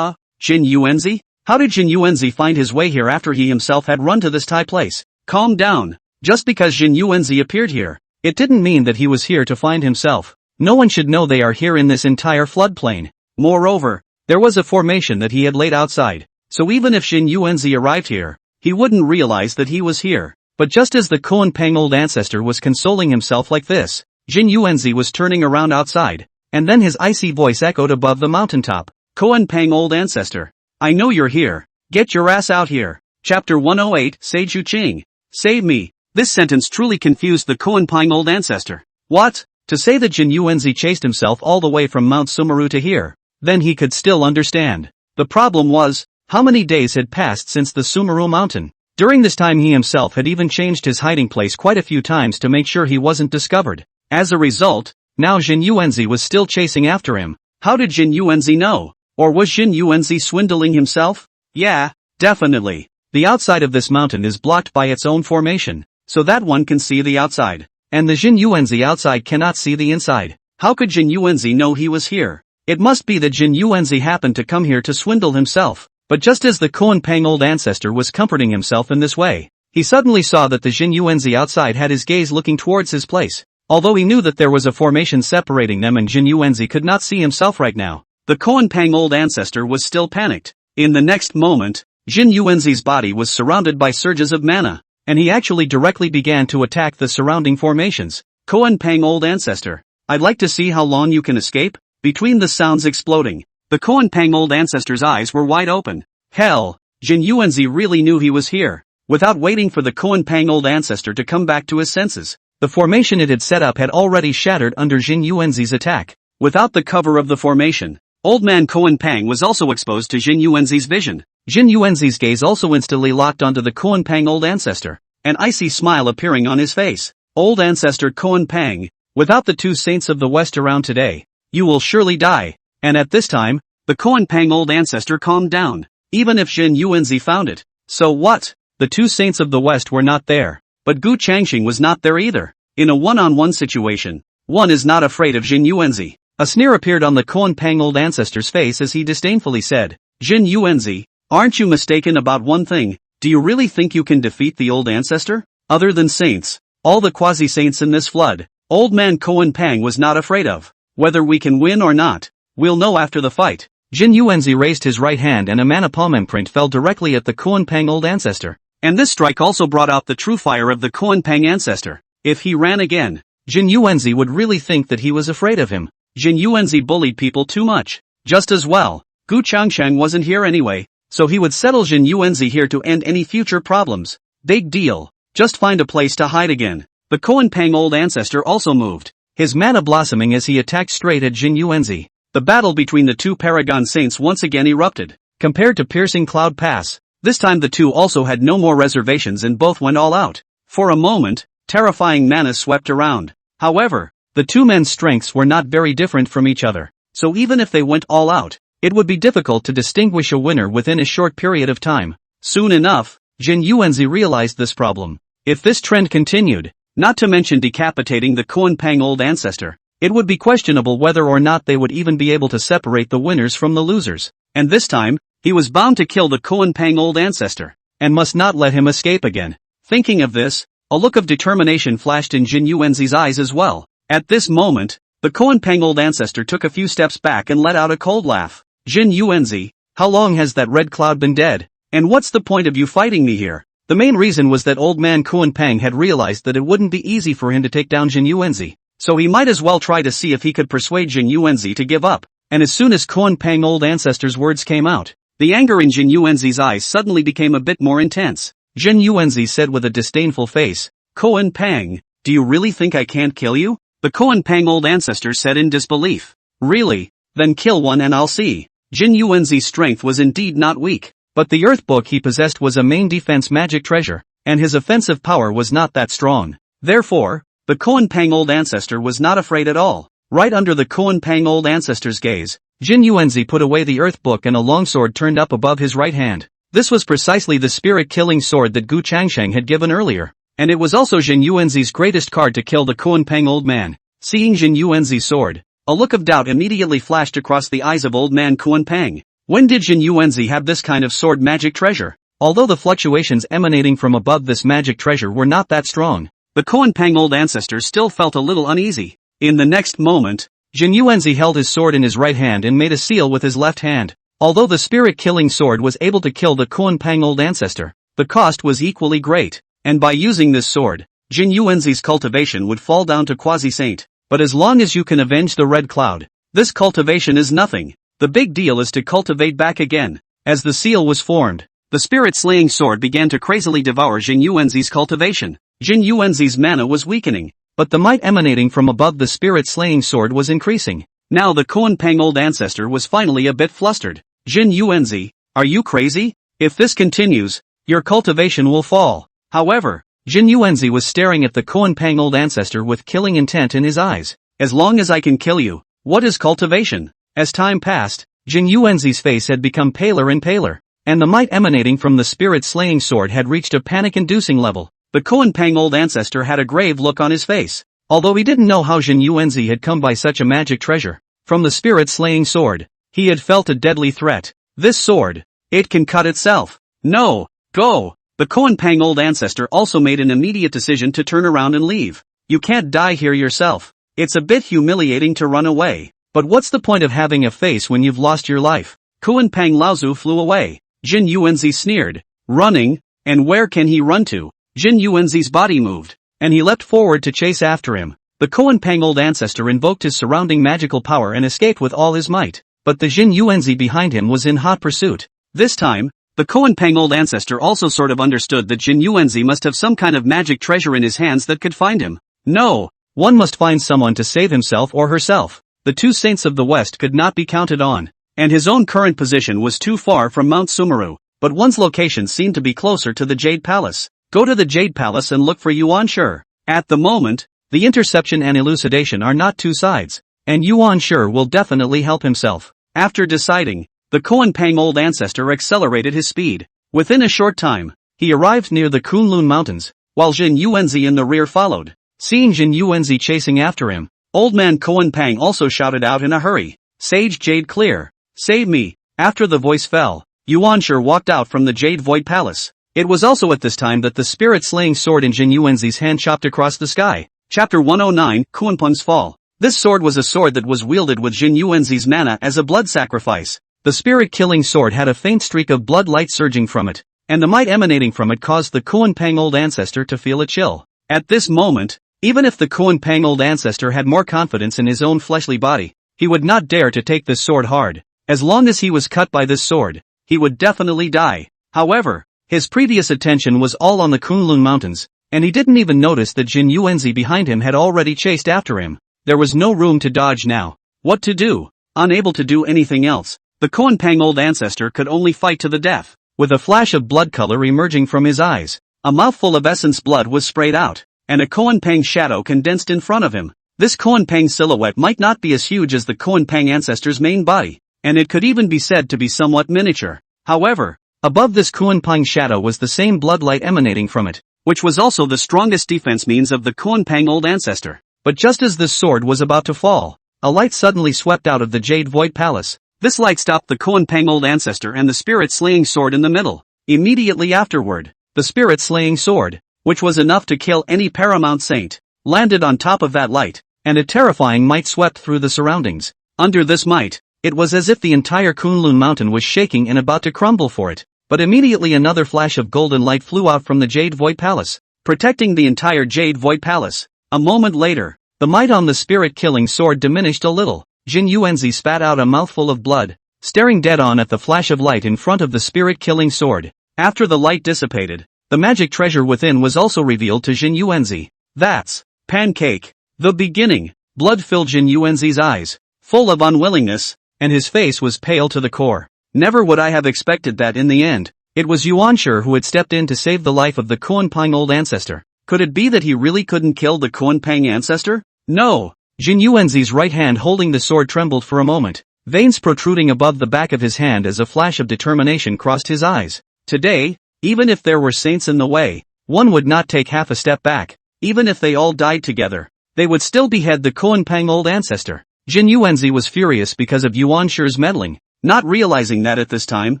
[SPEAKER 1] Jin Yuanzi? How did Jin Yuanzi find his way here after he himself had run to this Thai place? Calm down. Just because Jin Yuanzi appeared here, it didn't mean that he was here to find himself. No one should know they are here in this entire floodplain. Moreover, there was a formation that he had laid outside, so even if Jin Yuanzi arrived here, he wouldn't realize that he was here. But just as the Koan Pang old ancestor was consoling himself like this, Jin Yuanzi was turning around outside, and then his icy voice echoed above the mountaintop. Koan Pang old ancestor, I know you're here. Get your ass out here. Chapter 108, Seiju Ching. Save me. This sentence truly confused the Koan Pang old ancestor. What? To say that Jin Yuanzi chased himself all the way from Mount Sumeru to here? Then he could still understand. The problem was, how many days had passed since the Sumeru mountain? During this time he himself had even changed his hiding place quite a few times to make sure he wasn't discovered. As a result, now Jin Yuanzi was still chasing after him. How did Jin Yuanzi know? Or was Jin Yuanzi swindling himself? Yeah, definitely. The outside of this mountain is blocked by its own formation, so that one can see the outside. And the Jin Yuanzi outside cannot see the inside. How could Jin Yuanzi know he was here? It must be that Jin Yuanzi happened to come here to swindle himself. But just as the Koan Pang old ancestor was comforting himself in this way, he suddenly saw that the Jin Yuanzi outside had his gaze looking towards his place. Although he knew that there was a formation separating them and Jin Yuanzi could not see himself right now, the Koan Pang old ancestor was still panicked. In the next moment, Jin Yuanzi's body was surrounded by surges of mana, and he actually directly began to attack the surrounding formations. Koan Pang old ancestor, I'd like to see how long you can escape. Between the sounds exploding, the Koan Pang old ancestor's eyes were wide open. Hell, Jin Yuanzi really knew he was here. Without waiting for the Koan Pang old ancestor to come back to his senses, the formation it had set up had already shattered under Jin Yuanzi's attack. Without the cover of the formation, old man Koan Pang was also exposed to Jin Yuanzi's vision. Jin Yuanzi's gaze also instantly locked onto the Koan Pang old ancestor, an icy smile appearing on his face. Old ancestor Koan Pang, without the two saints of the West around today, you will surely die. And at this time, the Koan Pang old ancestor calmed down. Even if Jin Yuanzi found it, so what? The two saints of the West were not there, but Gu Changxing was not there either. In a one-on-one situation, one is not afraid of Jin Yuanzi. A sneer appeared on the Koan Pang old ancestor's face as he disdainfully said, Jin Yuanzi, aren't you mistaken about one thing? Do you really think you can defeat the old ancestor? Other than saints, all the quasi-saints in this flood, old man Koan Pang was not afraid of. Whether we can win or not, we'll know after the fight. Jin Yuanzi raised his right hand and a mana palm imprint fell directly at the Koan Pang old ancestor. And this strike also brought out the true fire of the Koan Pang ancestor. If he ran again, Jin Yuanzi would really think that he was afraid of him. Jin Yuanzi bullied people too much. Just as well, Gu Changsheng wasn't here anyway, so he would settle Jin Yuanzi here to end any future problems. Big deal. Just find a place to hide again. The Koan Pang old ancestor also moved, his mana blossoming as he attacked straight at Jin Yuanzi. The battle between the two Paragon Saints once again erupted. Compared to Piercing Cloud Pass, this time the two also had no more reservations and both went all out. For a moment, terrifying mana swept around. However, the two men's strengths were not very different from each other, so even if they went all out, it would be difficult to distinguish a winner within a short period of time. Soon enough, Jin Yuanzi realized this problem. If this trend continued, not to mention decapitating the Koan Pang old ancestor, it would be questionable whether or not they would even be able to separate the winners from the losers. And this time, he was bound to kill the Koan Pang old ancestor, and must not let him escape again. Thinking of this, a look of determination flashed in Jin Yuanzi's eyes as well. At this moment, the Koan Pang old ancestor took a few steps back and let out a cold laugh. Jin Yuanzi, how long has that red cloud been dead? And what's the point of you fighting me here? The main reason was that old man Kuan Pang had realized that it wouldn't be easy for him to take down Jin Yuanzi, so he might as well try to see if he could persuade Jin Yuanzi to give up. And as soon as Kuan Pang old ancestor's words came out, the anger in Jin Yuanzi's eyes suddenly became a bit more intense. Jin Yuanzi said with a disdainful face, "Kuan Pang, do you really think I can't kill you?" The Kuan Pang old ancestor said in disbelief. "Really? Then kill one and I'll see." Jin Yuanzi's strength was indeed not weak, but the earth book he possessed was a main defense magic treasure, and his offensive power was not that strong. Therefore, the Kuan Pang old ancestor was not afraid at all. Right under the Kuan Pang old ancestor's gaze, Jin Yuanzi put away the earth book and a longsword turned up above his right hand. This was precisely the spirit-killing sword that Gu Changsheng had given earlier, and it was also Jin Yuanzi's greatest card to kill the Kuan Pang old man. Seeing Jin Yuanzi's sword, a look of doubt immediately flashed across the eyes of old man Kuan Pang. When did Jin Yuanzi have this kind of sword magic treasure? Although the fluctuations emanating from above this magic treasure were not that strong, the Kuan Pang old ancestor still felt a little uneasy. In the next moment, Jin Yuanzi held his sword in his right hand and made a seal with his left hand. Although the spirit-killing sword was able to kill the Kuan Pang old ancestor, the cost was equally great, and by using this sword, Jin Yuanzi's cultivation would fall down to quasi-saint. But as long as you can avenge the red cloud, this cultivation is nothing. The big deal is to cultivate back again. As the seal was formed, the spirit-slaying sword began to crazily devour Jin Yuanzi's cultivation. Jin Yuanzi's mana was weakening, but the might emanating from above the spirit-slaying sword was increasing. Now the Kuan Pang old ancestor was finally a bit flustered. "Jin Yuanzi, are you crazy? If this continues, your cultivation will fall." However, Jin Yuanzi was staring at the Kuan Pang old ancestor with killing intent in his eyes. "As long as I can kill you, what is cultivation?" As time passed, Jin Yuanzi's face had become paler and paler, and the might emanating from the spirit-slaying sword had reached a panic-inducing level. The Kuan Pang old ancestor had a grave look on his face, although he didn't know how Jin Yuanzi had come by such a magic treasure. From the spirit-slaying sword, he had felt a deadly threat. "This sword, it can cut itself. No, go!" The Kuan Pang old ancestor also made an immediate decision to turn around and leave. "You can't die here yourself. It's a bit humiliating to run away. But what's the point of having a face when you've lost your life?" Kuan Pang Laozu flew away. Jin Yuanzi sneered. "Running? And where can he run to?" Jin Yuanzi's body moved, and he leapt forward to chase after him. The Kuan Pang old ancestor invoked his surrounding magical power and escaped with all his might, but the Jin Yuanzi behind him was in hot pursuit. This time, the Kuan Pang old ancestor also sort of understood that Jin Yuanzi must have some kind of magic treasure in his hands that could find him. No, one must find someone to save himself or herself. The two saints of the West could not be counted on, and his own current position was too far from Mount Sumeru, but one's location seemed to be closer to the Jade Palace. Go to the Jade Palace and look for Yuan Shi. At the moment, the interception and elucidation are not two sides, and Yuan Shi will definitely help himself. After deciding, the Kuan Pang old ancestor accelerated his speed. Within a short time, he arrived near the Kunlun Mountains, while Jin Yuanzi in the rear followed. Seeing Jin Yuanzi chasing after him, old man Kuan Pang also shouted out in a hurry, "Sage Jade Clear, save me!" After the voice fell, Yuan Shi walked out from the Jade Void Palace. It was also at this time that the spirit-slaying sword in Jin Yuanzi's hand chopped across the sky. Chapter 109, Kuan Peng's Fall. This sword was a sword that was wielded with Jin Yuanzi's mana as a blood sacrifice. The spirit-killing sword had a faint streak of blood light surging from it, and the might emanating from it caused the Kuan Pang old ancestor to feel a chill. At this moment, even if the Kuan Pang old ancestor had more confidence in his own fleshly body, he would not dare to take this sword hard. As long as he was cut by this sword, he would definitely die. However, his previous attention was all on the Kunlun Mountains, and he didn't even notice that Jin Yuanzi behind him had already chased after him. There was no room to dodge now. What to do? Unable to do anything else, the Kuan Pang old ancestor could only fight to the death. With a flash of blood color emerging from his eyes, a mouthful of essence blood was sprayed out, and a Kuan Pang shadow condensed in front of him. This Kuan Pang silhouette might not be as huge as the Kuan Pang ancestor's main body, and it could even be said to be somewhat miniature. However, above this Kuan Pang shadow was the same blood light emanating from it, which was also the strongest defense means of the Kuan Pang old ancestor. But just as this sword was about to fall, a light suddenly swept out of the Jade Void Palace. This light stopped the Kuan Pang old ancestor and the spirit-slaying sword in the middle. Immediately afterward, the spirit-slaying sword, which was enough to kill any paramount saint, landed on top of that light, and a terrifying might swept through the surroundings. Under this might, it was as if the entire Kunlun mountain was shaking and about to crumble for it. but immediately another flash of golden light flew out from the Jade Void Palace, protecting the entire Jade Void Palace. A moment later, the might on the spirit-killing sword diminished a little. Jin Yuanzi spat out a mouthful of blood, staring dead on at the flash of light in front of the spirit-killing sword. After the light dissipated, the magic treasure within was also revealed to Jin Yuanzi. That's Pancake. The beginning. Blood filled Jin Yuanzi's eyes, full of unwillingness, and his face was pale to the core. Never would I have expected that in the end. It was Yuanshi who had stepped in to save the life of the Kuanping old ancestor. Could it be that he really couldn't kill the Kuanping ancestor? No. Jin Yuanzi's right hand holding the sword trembled for a moment, veins protruding above the back of his hand as a flash of determination crossed his eyes. Today, even if there were saints in the way, one would not take half a step back. Even if they all died together, they would still behead the Kuanping old ancestor. Jin Yuanzi was furious because of Yuanshi's meddling, not realizing that at this time,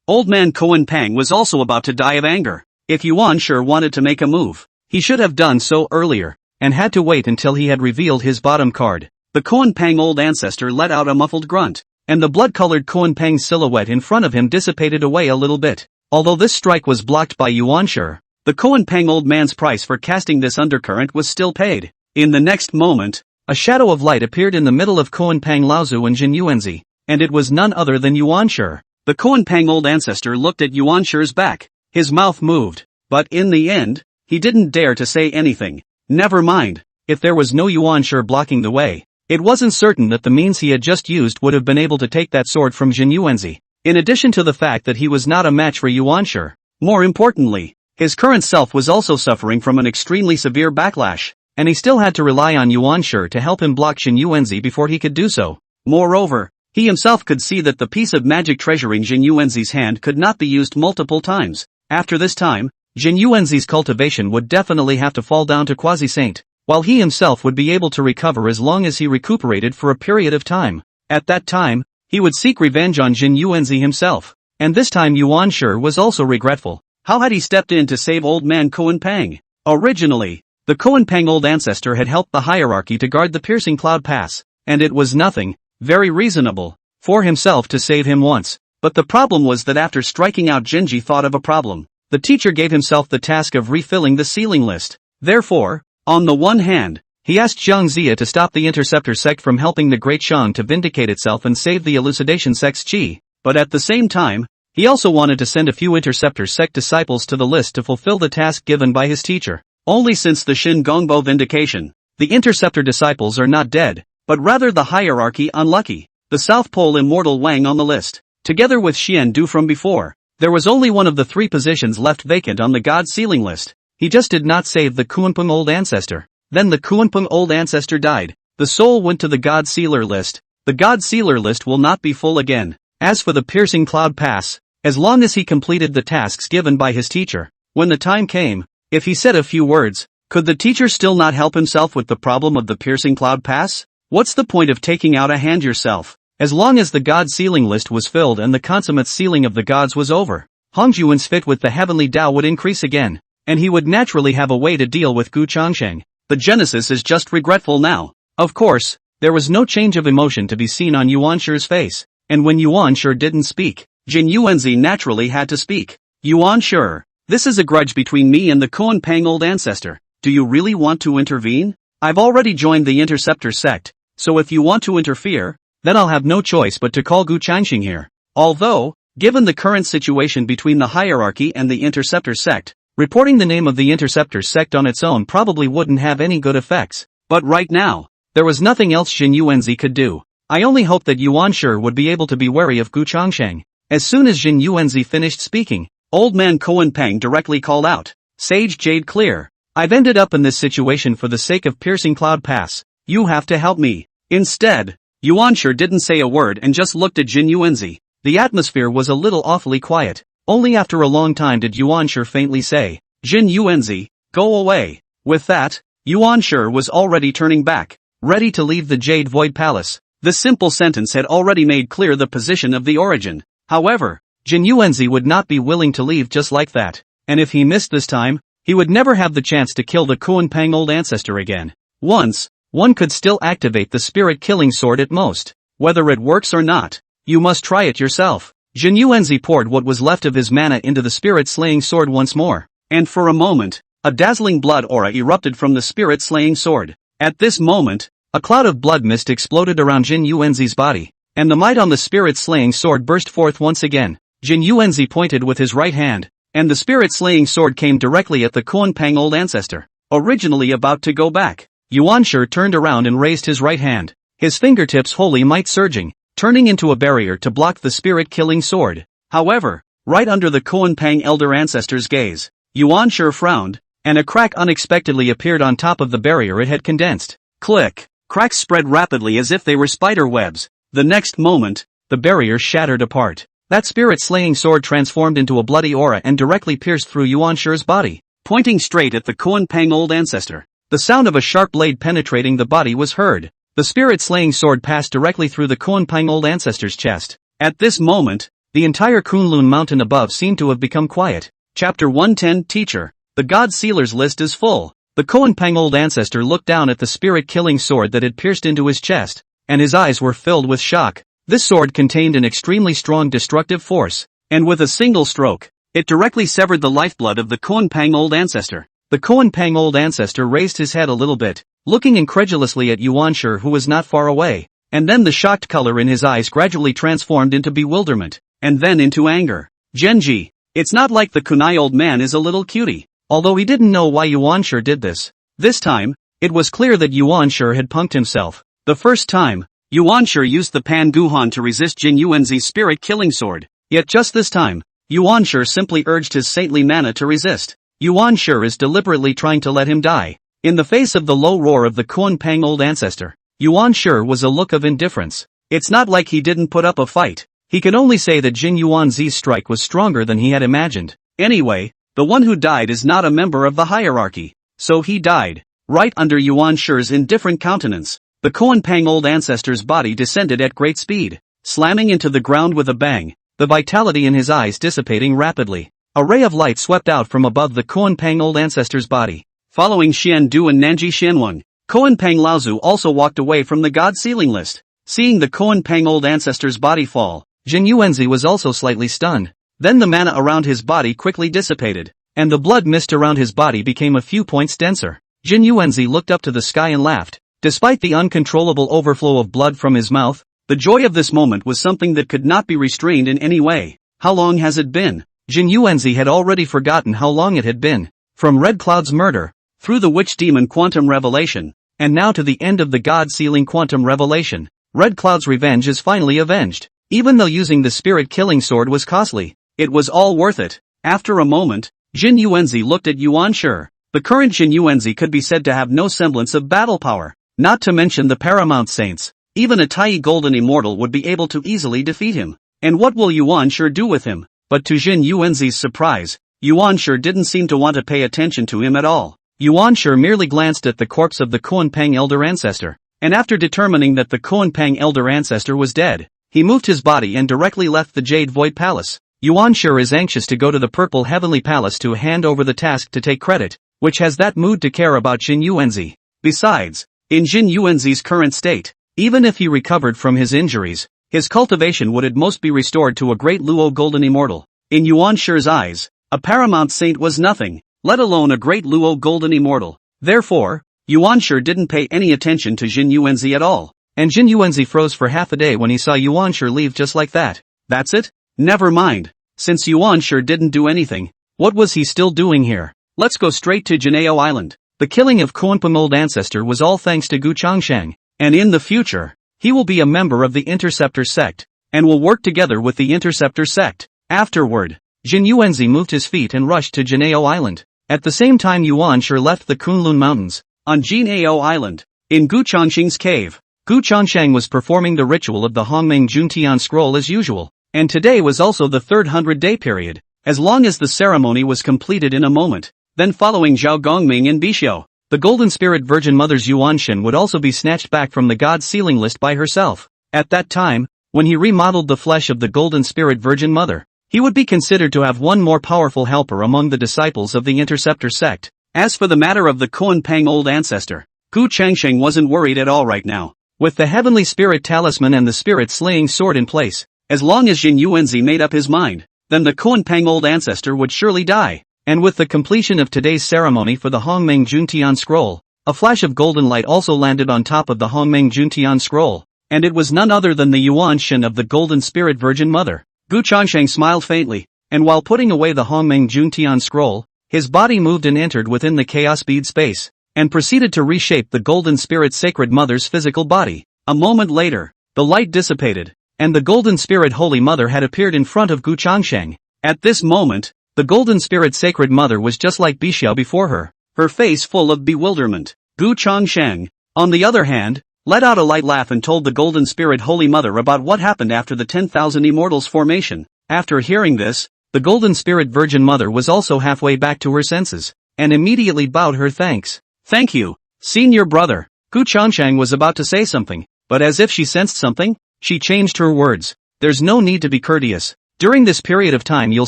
[SPEAKER 1] old man Kuanping was also about to die of anger. If Yuanshi wanted to make a move, he should have done so earlier, and had to wait until he had revealed his bottom card. The Kuanping old ancestor let out a muffled grunt, and the blood-colored Kuanping silhouette in front of him dissipated away a little bit. Although this strike was blocked by Yuanshi, the Kuanping old man's price for casting this undercurrent was still paid. In the next moment, a shadow of light appeared in the middle of Kuanping Laozu and Jin Yuanzi, and it was none other than Yuanshi. The Kuanping old ancestor looked at Yuanshi's back. His mouth moved, but in the end, he didn't dare to say anything. Never mind. If there was no Yuanshi blocking the way, it wasn't certain that the means he had just used would have been able to take that sword from Jin Yuanzi. In addition to the fact that he was not a match for Yuanshi, more importantly, his current self was also suffering from an extremely severe backlash, and he still had to rely on Yuanshi to help him block Jin Yuanzi before he could do so. Moreover, he himself could see that the piece of magic treasuring Jin Yuanzi's hand could not be used multiple times. After this time, Jin Yuanzi's cultivation would definitely have to fall down to quasi-saint, while he himself would be able to recover as long as he recuperated for a period of time. At that time, he would seek revenge on Jin Yuanzi himself. And this time Yuanshi was also regretful. How had he stepped in to save old man Kuanping? Originally, the Kuanping old ancestor had helped the hierarchy to guard the piercing cloud pass, and it was nothing, very reasonable, for himself to save him once. But the problem was that after striking out Jinji thought of a problem. The teacher gave himself the task of refilling the ceiling list. Therefore, on the one hand, he asked Zhang Zia to stop the Interceptor sect from helping the Great Shang to vindicate itself and save the Elucidation sect's chi, but at the same time, he also wanted to send a few Interceptor sect disciples to the list to fulfill the task given by his teacher. Only since the Shin Gongbo vindication, the Interceptor disciples are not dead, but rather the hierarchy unlucky. The South Pole Immortal Wang on the list, together with Xian Du from before. There was only one of the 3 positions left vacant on the God Sealing list. He just did not save the Kuanping old ancestor. Then the Kuanping old ancestor died. The soul went to the God Sealer list. The God Sealer list will not be full again. As for the Piercing Cloud Pass, as long as he completed the tasks given by his teacher, when the time came, if he said a few words, could the teacher still not help himself with the problem of the Piercing Cloud Pass? What's the point of taking out a hand yourself? As long as the God Sealing list was filled and the consummate sealing of the gods was over, Hongjuan's fit with the heavenly Tao would increase again, and he would naturally have a way to deal with Gu Changsheng. The Genesis is just regretful now. Of course, there was no change of emotion to be seen on Yuanshi's face, and when Yuanshi didn't speak, Jin Yuanzi naturally had to speak. Yuanshi, this is a grudge between me and the Kuanping old ancestor. Do you really want to intervene? I've already joined the Interceptor sect, so if you want to interfere, then I'll have no choice but to call Gu Changxing here. Although, given the current situation between the hierarchy and the Interceptor sect, reporting the name of the Interceptor sect on its own probably wouldn't have any good effects. But right now, there was nothing else Jin Yuanzi could do. I only hope that Yuanshi would be able to be wary of Gu Changsheng. As soon as Jin Yuanzi finished speaking, old man Kuanping directly called out, Sage Jade Clear. I've ended up in this situation for the sake of Piercing Cloud Pass. You have to help me. Instead, Yuanshi didn't say a word and just looked at Jin Yuanzi. The atmosphere was a little awfully quiet. Only after a long time did Yuanshi faintly say, Jin Yuanzi, go away. With that, Yuanshi was already turning back, ready to leave the Jade Void Palace. The simple sentence had already made clear the position of the origin. However, Jin Yuanzi would not be willing to leave just like that, and if he missed this time, he would never have the chance to kill the Kuanping old ancestor again. Once, one could still activate the spirit-killing sword at most. Whether it works or not, you must try it yourself. Jin Yuanzi poured what was left of his mana into the spirit-slaying sword once more, and for a moment, a dazzling blood aura erupted from the spirit-slaying sword. At this moment, a cloud of blood mist exploded around Jin Yuanzi's body, and the might on the spirit-slaying sword burst forth once again. Jin Yuanzi pointed with his right hand, and the spirit-slaying sword came directly at the Kuanpang old ancestor. Originally about to go back, Yuanshi turned around and raised his right hand, his fingertips holy might surging, turning into a barrier to block the spirit-killing sword. However, right under the Kuanpang elder ancestor's gaze, Yuanshi frowned, and a crack unexpectedly appeared on top of the barrier it had condensed. Click! Cracks spread rapidly as if they were spider webs. The next moment, the barrier shattered apart. That spirit-slaying sword transformed into a bloody aura and directly pierced through Yuanshi's body, pointing straight at the Kuanpang old ancestor. The sound of a sharp blade penetrating the body was heard. The spirit-slaying sword passed directly through the Kuanpang old ancestor's chest. At this moment, the entire Kunlun mountain above seemed to have become quiet. Chapter 110 Teacher. The God Sealer's list is full. The Kuanpang old ancestor looked down at the spirit-killing sword that had pierced into his chest, and his eyes were filled with shock. This sword contained an extremely strong destructive force, and with a single stroke, it directly severed the lifeblood of the Kuanpang old ancestor. The Kuanpang old ancestor raised his head a little bit, looking incredulously at Yuanshi who was not far away, and then the shocked color in his eyes gradually transformed into bewilderment, and then into anger. Genji, it's not like the kunai old man is a little cutie. Although he didn't know why Yuanshi did this. This time, it was clear that Yuanshi had punked himself. The first time, Yuanshi used the Pan Guhan to resist Jin Yuanzi's spirit-killing sword. Yet just this time, Yuanshi simply urged his saintly mana to resist. Yuanshi is deliberately trying to let him die. In the face of the low roar of the Kuanpang old ancestor, Yuanshi was a look of indifference. It's not like he didn't put up a fight. He could only say that Jin Yuanzi's strike was stronger than he had imagined. Anyway, the one who died is not a member of the hierarchy. So he died. Right under Yuanshi's indifferent countenance, the Kuanpang old ancestor's body descended at great speed, slamming into the ground with a bang, the vitality in his eyes dissipating rapidly. A ray of light swept out from above the Kuanpang old ancestor's body. Following Xian Du and Nanji Xianwang, Kuanpang Laozu also walked away from the god sealing list. Seeing the Kuanpang old ancestor's body fall, Jin Yuanzi was also slightly stunned. Then the mana around his body quickly dissipated, and the blood mist around his body became a few points denser. Jin Yuanzi looked up to the sky and laughed. Despite the uncontrollable overflow of blood from his mouth, the joy of this moment was something that could not be restrained in any way. How long has it been? Jin Yuanzi had already forgotten how long it had been. From Red Cloud's murder, through the Witch Demon Quantum Revelation, and now to the end of the God Sealing Quantum Revelation, Red Cloud's revenge is finally avenged. Even though using the spirit-killing sword was costly, it was all worth it. After a moment, Jin Yuanzi looked at Yuanshi. The current Jin Yuanzi could be said to have no semblance of battle power, not to mention the Paramount Saints. Even a Tai Golden Immortal would be able to easily defeat him. And what will Yuanshi do with him? But to Jin Yuanzi's surprise, Yuanshi didn't seem to want to pay attention to him at all. Yuanshi merely glanced at the corpse of the Kuanpang elder ancestor, and after determining that the Kuanpang elder ancestor was dead, he moved his body and directly left the Jade Void Palace. Yuanshi is anxious to go to the Purple Heavenly Palace to hand over the task to take credit, which has that mood to care about Jin Yuanzi. Besides, in Jin Yuanzi's current state, even if he recovered from his injuries, his cultivation would at most be restored to a great Luo Golden Immortal. In Yuanshi's eyes, a Paramount Saint was nothing, let alone a great Luo Golden Immortal. Therefore, Yuanshi didn't pay any attention to Jin Yuanzi at all, and Jin Yuanzi froze for half a day when he saw Yuanshi leave just like that. That's it? Never mind. Since Yuanshi didn't do anything, what was he still doing here? Let's go straight to Juejiao Island. The killing of Kuanpang old ancestor was all thanks to Gu Changsheng, and in the future, he will be a member of the Interceptor sect, and will work together with the Interceptor sect. Afterward, Jin Yuanzi moved his feet and rushed to Juejiao Island. At the same time Yuanshi left the Kunlun Mountains. On Juejiao Island, in Gu Changsheng's cave, Gu Changsheng was performing the ritual of the Hongmeng Juntian scroll as usual. And today was also the third 100-day period, as long as the ceremony was completed in a moment. Then following Zhao Gongming and Bixiao, the Golden Spirit Virgin Mother's Yuanshin would also be snatched back from the God Sealing list by herself. At that time, when he remodeled the flesh of the Golden Spirit Virgin Mother, he would be considered to have one more powerful helper among the disciples of the Interceptor sect. As for the matter of the Kuanpang old ancestor, Gu Changsheng wasn't worried at all right now. With the Heavenly Spirit Talisman and the Spirit Slaying Sword in place, As long as Jin Yuanzi made up his mind, then the Kuan Pang old ancestor would surely die. And with the completion of today's ceremony for the Hongmeng Juntian scroll, a flash of golden light also landed on top of the Hongmeng Juntian scroll, and it was none other than the Yuan Shen of the Golden Spirit Virgin Mother. Gu Changsheng smiled faintly, and while putting away the Hongmeng Juntian scroll, his body moved and entered within the chaos bead space, and proceeded to reshape the Golden Spirit Sacred Mother's physical body. A moment later, the light dissipated, and the Golden Spirit Holy Mother had appeared in front of Gu Changsheng. At this moment, the Golden Spirit Sacred Mother was just like Bixiao before her face full of bewilderment. Gu Changsheng, on the other hand, let out a light laugh and told the Golden Spirit Holy Mother about what happened after the 10,000 Immortals formation. After hearing this, the Golden Spirit Virgin Mother was also halfway back to her senses, and immediately bowed her thanks. Thank you, senior brother. Gu Changsheng was about to say something, but as if she sensed something, she changed her words. There's no need to be courteous. During this period of time you'll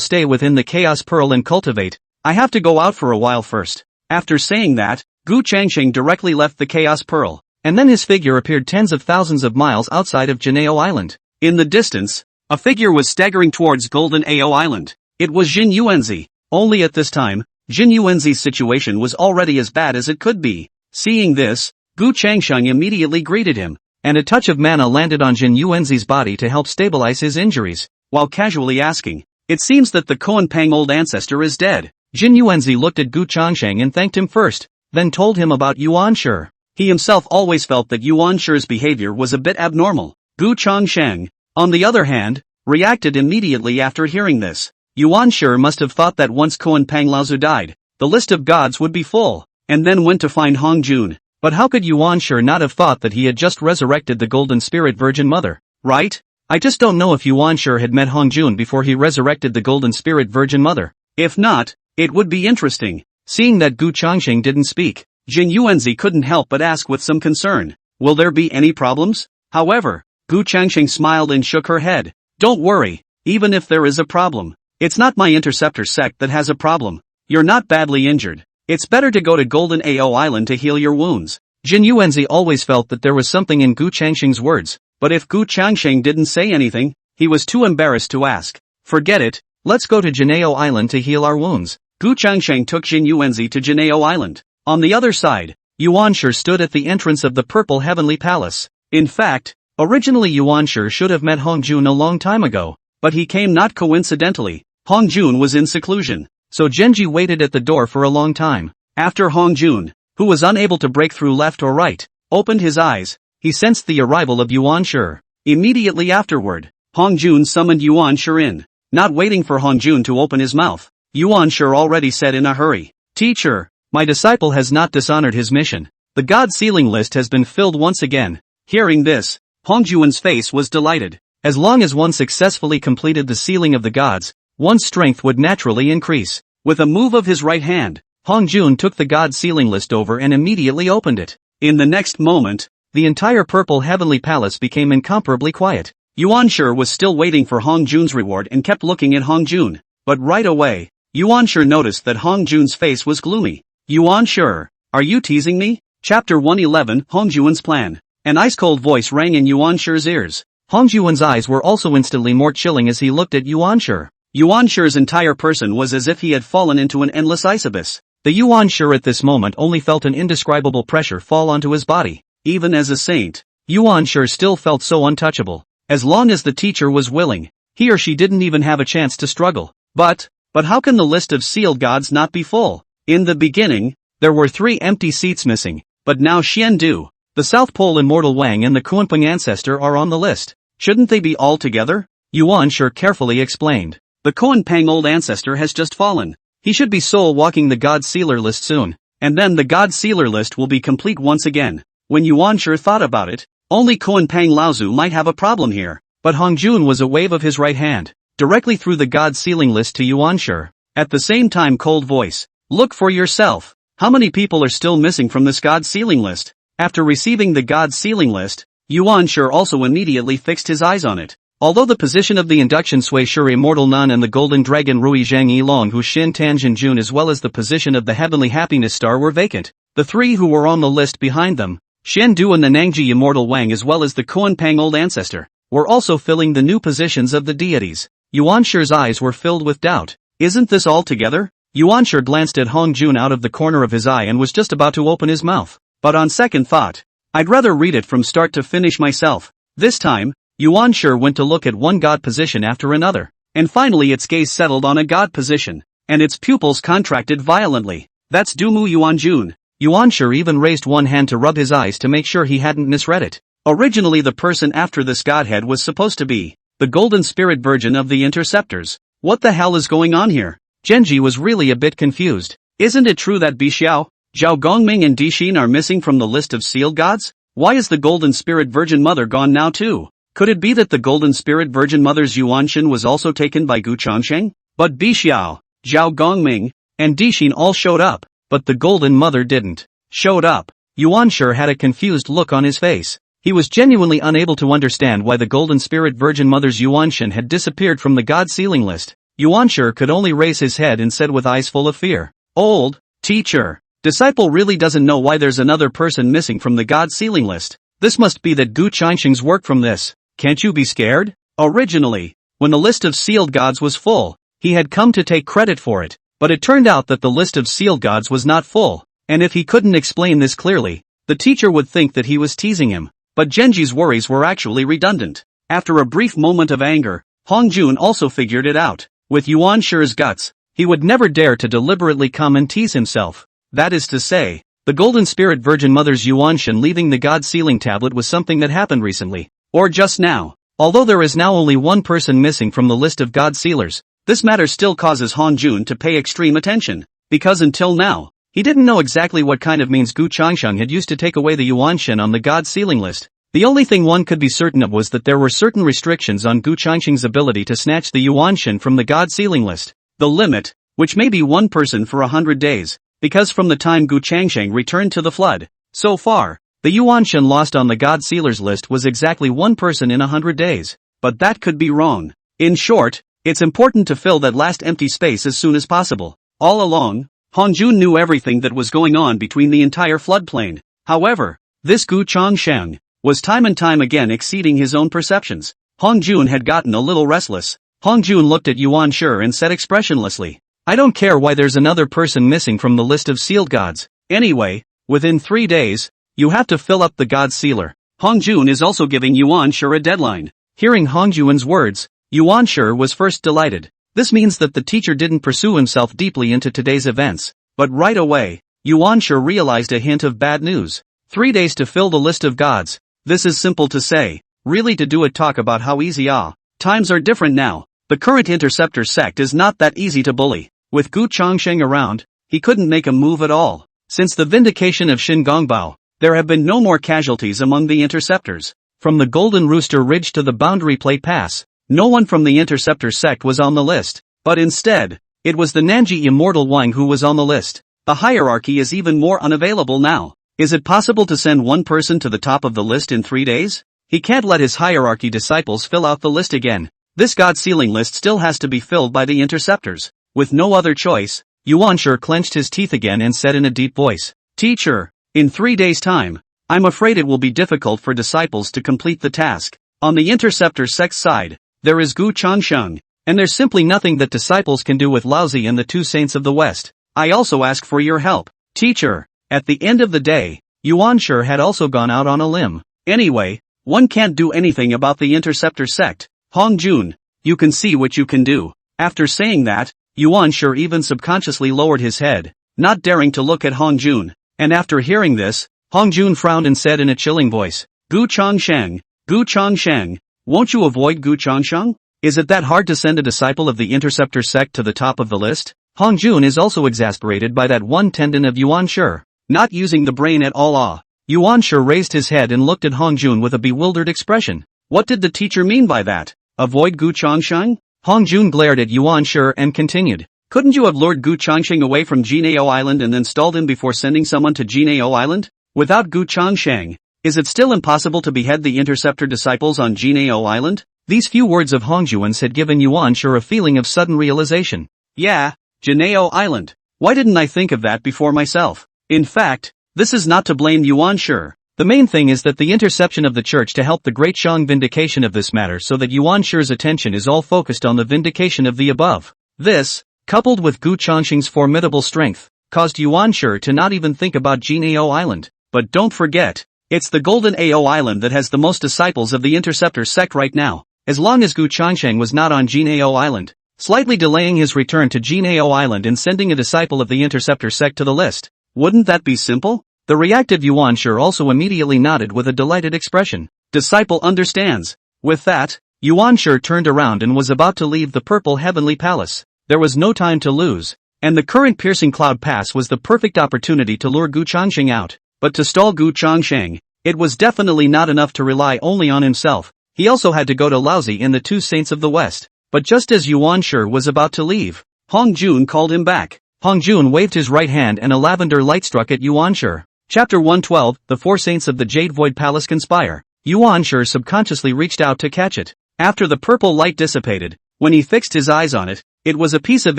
[SPEAKER 1] stay within the Chaos Pearl and cultivate. I have to go out for a while first. After saying that, Gu Changsheng directly left the Chaos Pearl, and then his figure appeared tens of thousands of miles outside of Juejiao Island. In the distance, a figure was staggering towards Golden Ao Island. It was Jin Yuanzi. Only at this time, Jin Yuanzi's situation was already as bad as it could be. Seeing this, Gu Changsheng immediately greeted him, and a touch of mana landed on Jin Yuanzi's body to help stabilize his injuries, while casually asking, "It seems that the Kuan Pang old ancestor is dead." Jin Yuanzi looked at Gu Changsheng and thanked him first, then told him about Yuan Shi. He himself always felt that Yuan Shi's behavior was a bit abnormal. Gu Changsheng, on the other hand, reacted immediately after hearing this. Yuan Shi must have thought that once Kuan Pang Laozu died, the list of gods would be full, and then went to find Hong Jun. But how could Yuan Shi not have thought that he had just resurrected the Golden Spirit Virgin Mother, right? I just don't know if Yuan Shi had met Hong Jun before he resurrected the Golden Spirit Virgin Mother. If not, it would be interesting. Seeing that Gu Changsheng didn't speak, Jin Yuanzi couldn't help but ask with some concern, "Will there be any problems?" However, Gu Changsheng smiled and shook her head. "Don't worry, even if there is a problem, it's not my interceptor sect that has a problem. You're not badly injured. It's better to go to Golden Ao Island to heal your wounds." Jin Yuanzi always felt that there was something in Gu Changsheng's words, but if Gu Changsheng didn't say anything, he was too embarrassed to ask. "Forget it, let's go to Juejiao Island to heal our wounds." Gu Changsheng took Jin Yuanzi to Juejiao Island. On the other side, Yuan Shi stood at the entrance of the Purple Heavenly Palace. In fact, originally Yuan Shi should have met Hong Jun a long time ago, but he came not coincidentally. Hong Jun was in seclusion, so Genji waited at the door for a long time. After Hong Jun, who was unable to break through left or right, opened his eyes, he sensed the arrival of Yuan Shi. Immediately afterward, Hong Jun summoned Yuan Shi in. Not waiting for Hong Jun to open his mouth, Yuan Shi already said in a hurry, "Teacher, my disciple has not dishonored his mission. The God sealing list has been filled once again." Hearing this, Hong Jun's face was delighted. As long as one successfully completed the sealing of the gods, one's strength would naturally increase. With a move of his right hand, Hong Jun took the God sealing list over and immediately opened it. In the next moment, the entire Purple Heavenly Palace became incomparably quiet. Yuan Shi was still waiting for Hong Jun's reward and kept looking at Hong Jun, but right away, Yuan Shi noticed that Hong Jun's face was gloomy. "Yuan Shi, are you teasing me?" Chapter 111, Hong Jun's Plan. An ice-cold voice rang in Yuan Shi's ears. Hong Jun's eyes were also instantly more chilling as he looked at Yuan Shi. Yuan Shi's entire person was as if he had fallen into an endless ice abyss. The Yuan Shi at this moment only felt an indescribable pressure fall onto his body. Even as a saint, Yuan Shi still felt so untouchable. As long as the teacher was willing, he or she didn't even have a chance to struggle. But how can the list of sealed gods not be full? In the beginning, there were 3 empty seats missing, but now Xian Du, the South Pole Immortal Wang and the Kuanping ancestor are on the list. Shouldn't they be all together? Yuan Shi carefully explained. The Kuan Pang old ancestor has just fallen. He should be soul walking the God Sealer list soon, and then the God Sealer list will be complete once again. When Yuan Shi thought about it, only Kuan Pang Laozu might have a problem here. But Hong Jun was a wave of his right hand, directly through the God sealing list to Yuan Shi. At the same time, cold voice. "Look for yourself. How many people are still missing from this God sealing list?" After receiving the God sealing list, Yuan Shi also immediately fixed his eyes on it. Although the position of the induction Sui Shi Immortal Nun and the Golden Dragon Rui Zhang Yilong Hu Xin Tanjin Jun as well as the position of the Heavenly Happiness Star were vacant. The 3 who were on the list behind them, Xian Du and the Nangji Immortal Wang as well as the Kuan Pang old ancestor, were also filling the new positions of the deities. Yuanshi's eyes were filled with doubt. Isn't this all together? Yuanshi glanced at Hong Jun out of the corner of his eye and was just about to open his mouth. But on second thought, I'd rather read it from start to finish myself. This time, Yuanshi went to look at one god position after another. And finally its gaze settled on a god position. And its pupils contracted violently. That's Dumu Yuanjun. Yuanshi even raised one hand to rub his eyes to make sure he hadn't misread it. Originally the person after this godhead was supposed to be the golden spirit virgin of the interceptors. What the hell is going on here? Genji was really a bit confused. Isn't it true that Bixiao, Zhao Gongming and Dixin are missing from the list of sealed gods? Why is the golden spirit virgin mother gone now too? Could it be that the golden spirit virgin mother's Yuanshan was also taken by Gu Changsheng? But Bixiao, Zhao Gongming, and Dixin all showed up, but the golden mother didn't. Showed up. Yuanshi had a confused look on his face. He was genuinely unable to understand why the golden spirit virgin mother's Yuanshan had disappeared from the god sealing list. Yuanshi could only raise his head and said with eyes full of fear, "Old teacher, disciple really doesn't know why there's another person missing from the god sealing list. This must be that Gu Changsheng's work from this. Can't you be scared?" Originally, when the list of sealed gods was full, he had come to take credit for it, but it turned out that the list of sealed gods was not full, and if he couldn't explain this clearly, the teacher would think that he was teasing him. But Genji's worries were actually redundant. After a brief moment of anger, Hong Jun also figured it out. With Yuanshi's guts, he would never dare to deliberately come and tease himself. That is to say, the golden spirit virgin mother's Yuanshan leaving the god sealing tablet was something that happened recently, or just now. Although there is now only one person missing from the list of god sealers, this matter still causes Hong Jun to pay extreme attention, because until now, he didn't know exactly what kind of means Gu Changsheng had used to take away the Yuanshan on the god sealing list. The only thing one could be certain of was that there were certain restrictions on Gu Changsheng's ability to snatch the Yuanshan from the god sealing list. The limit, which may be one person for 100 days, because from the time Gu Changsheng returned to the flood, so far, the Yuanshan lost on the god sealers list was exactly one person in 100 days. But that could be wrong. In short, it's important to fill that last empty space as soon as possible. All along, Hong Jun knew everything that was going on between the entire floodplain. However, this Gu Changsheng was time and time again exceeding his own perceptions. Hong Jun had gotten a little restless. Hong Jun looked at Yuanshi and said expressionlessly, "I don't care why there's another person missing from the list of sealed gods. Anyway, within 3 days, you have to fill up the god sealer." Hong Jun is also giving Yuanshi a deadline. Hearing Hong Jun's words, Yuanshi was first delighted. This means that the teacher didn't pursue himself deeply into today's events. But right away, Yuanshi realized a hint of bad news. 3 days to fill the list of gods. This is simple to say. Really to do it talk about how easy times are different now. The current interceptor sect is not that easy to bully. With Gu Changsheng around, he couldn't make a move at all. Since the vindication of Shin Gongbao, there have been no more casualties among the interceptors. From the Golden Rooster Ridge to the Boundary Play Pass, no one from the interceptor sect was on the list. But instead, it was the Nanji Immortal Wang who was on the list. The hierarchy is even more unavailable now. Is it possible to send one person to the top of the list in 3 days? He can't let his hierarchy disciples fill out the list again. This god sealing list still has to be filled by the interceptors. With no other choice, Yuanshi clenched his teeth again and said in a deep voice, "Teacher, in 3 days' time, I'm afraid it will be difficult for disciples to complete the task. On the interceptor sect side, there is Gu Changsheng, and there's simply nothing that disciples can do with Laozi and the 2 saints of the West. I also ask for your help, teacher." At the end of the day, Yuanshi had also gone out on a limb. Anyway, one can't do anything about the interceptor sect. Hong Jun, you can see what you can do. After saying that, Yuanshi even subconsciously lowered his head, not daring to look at Hong Jun. And after hearing this, Hong Jun frowned and said in a chilling voice, Gu Changsheng, won't you avoid Gu Changsheng? Is it that hard to send a disciple of the interceptor sect to the top of the list? Hong Jun is also exasperated by that one tendon of Yuanshi. Not using the brain at all. Yuanshi raised his head and looked at Hong Jun with a bewildered expression. What did the teacher mean by that? Avoid Gu Changsheng? Hong Jun glared at Yuanshi and continued. Couldn't you have lured Gu Changsheng away from Jinao Island and then stalled him before sending someone to Jinao Island? Without Gu Changsheng, is it still impossible to behead the interceptor disciples on Jinao Island? These few words of Hong Jun's had given Yuanshi a feeling of sudden realization. Yeah, Jinao Island. Why didn't I think of that before myself? In fact, this is not to blame Yuanshi. The main thing is that the interception of the church to help the great Shang vindication of this matter so that Yuan Shi's attention is all focused on the vindication of the above. This, coupled with Gu Changxing's formidable strength, caused Yuan Shi to not even think about Jinao Island. But don't forget, it's the Golden Ao Island that has the most disciples of the Interceptor sect right now. As long as Gu Changxing was not on Jinao Island, slightly delaying his return to Jinao Island and sending a disciple of the Interceptor sect to the list, wouldn't that be simple? The reactive Yuan Shi also immediately nodded with a delighted expression. Disciple understands. With that, Yuan Shi turned around and was about to leave the Purple Heavenly Palace. There was no time to lose, and the current Piercing Cloud Pass was the perfect opportunity to lure Gu Changxing out. But to stall Gu Changxing, it was definitely not enough to rely only on himself. He also had to go to Laozi in the Two Saints of the West. But just as Yuan Shi was about to leave, Hong Jun called him back. Hong Jun waved his right hand and a lavender light struck at Yuan Shi. Chapter 112, The Four Saints of the Jade Void Palace Conspire. Yuan Shi subconsciously reached out to catch it. After the purple light dissipated, when he fixed his eyes on it, it was a piece of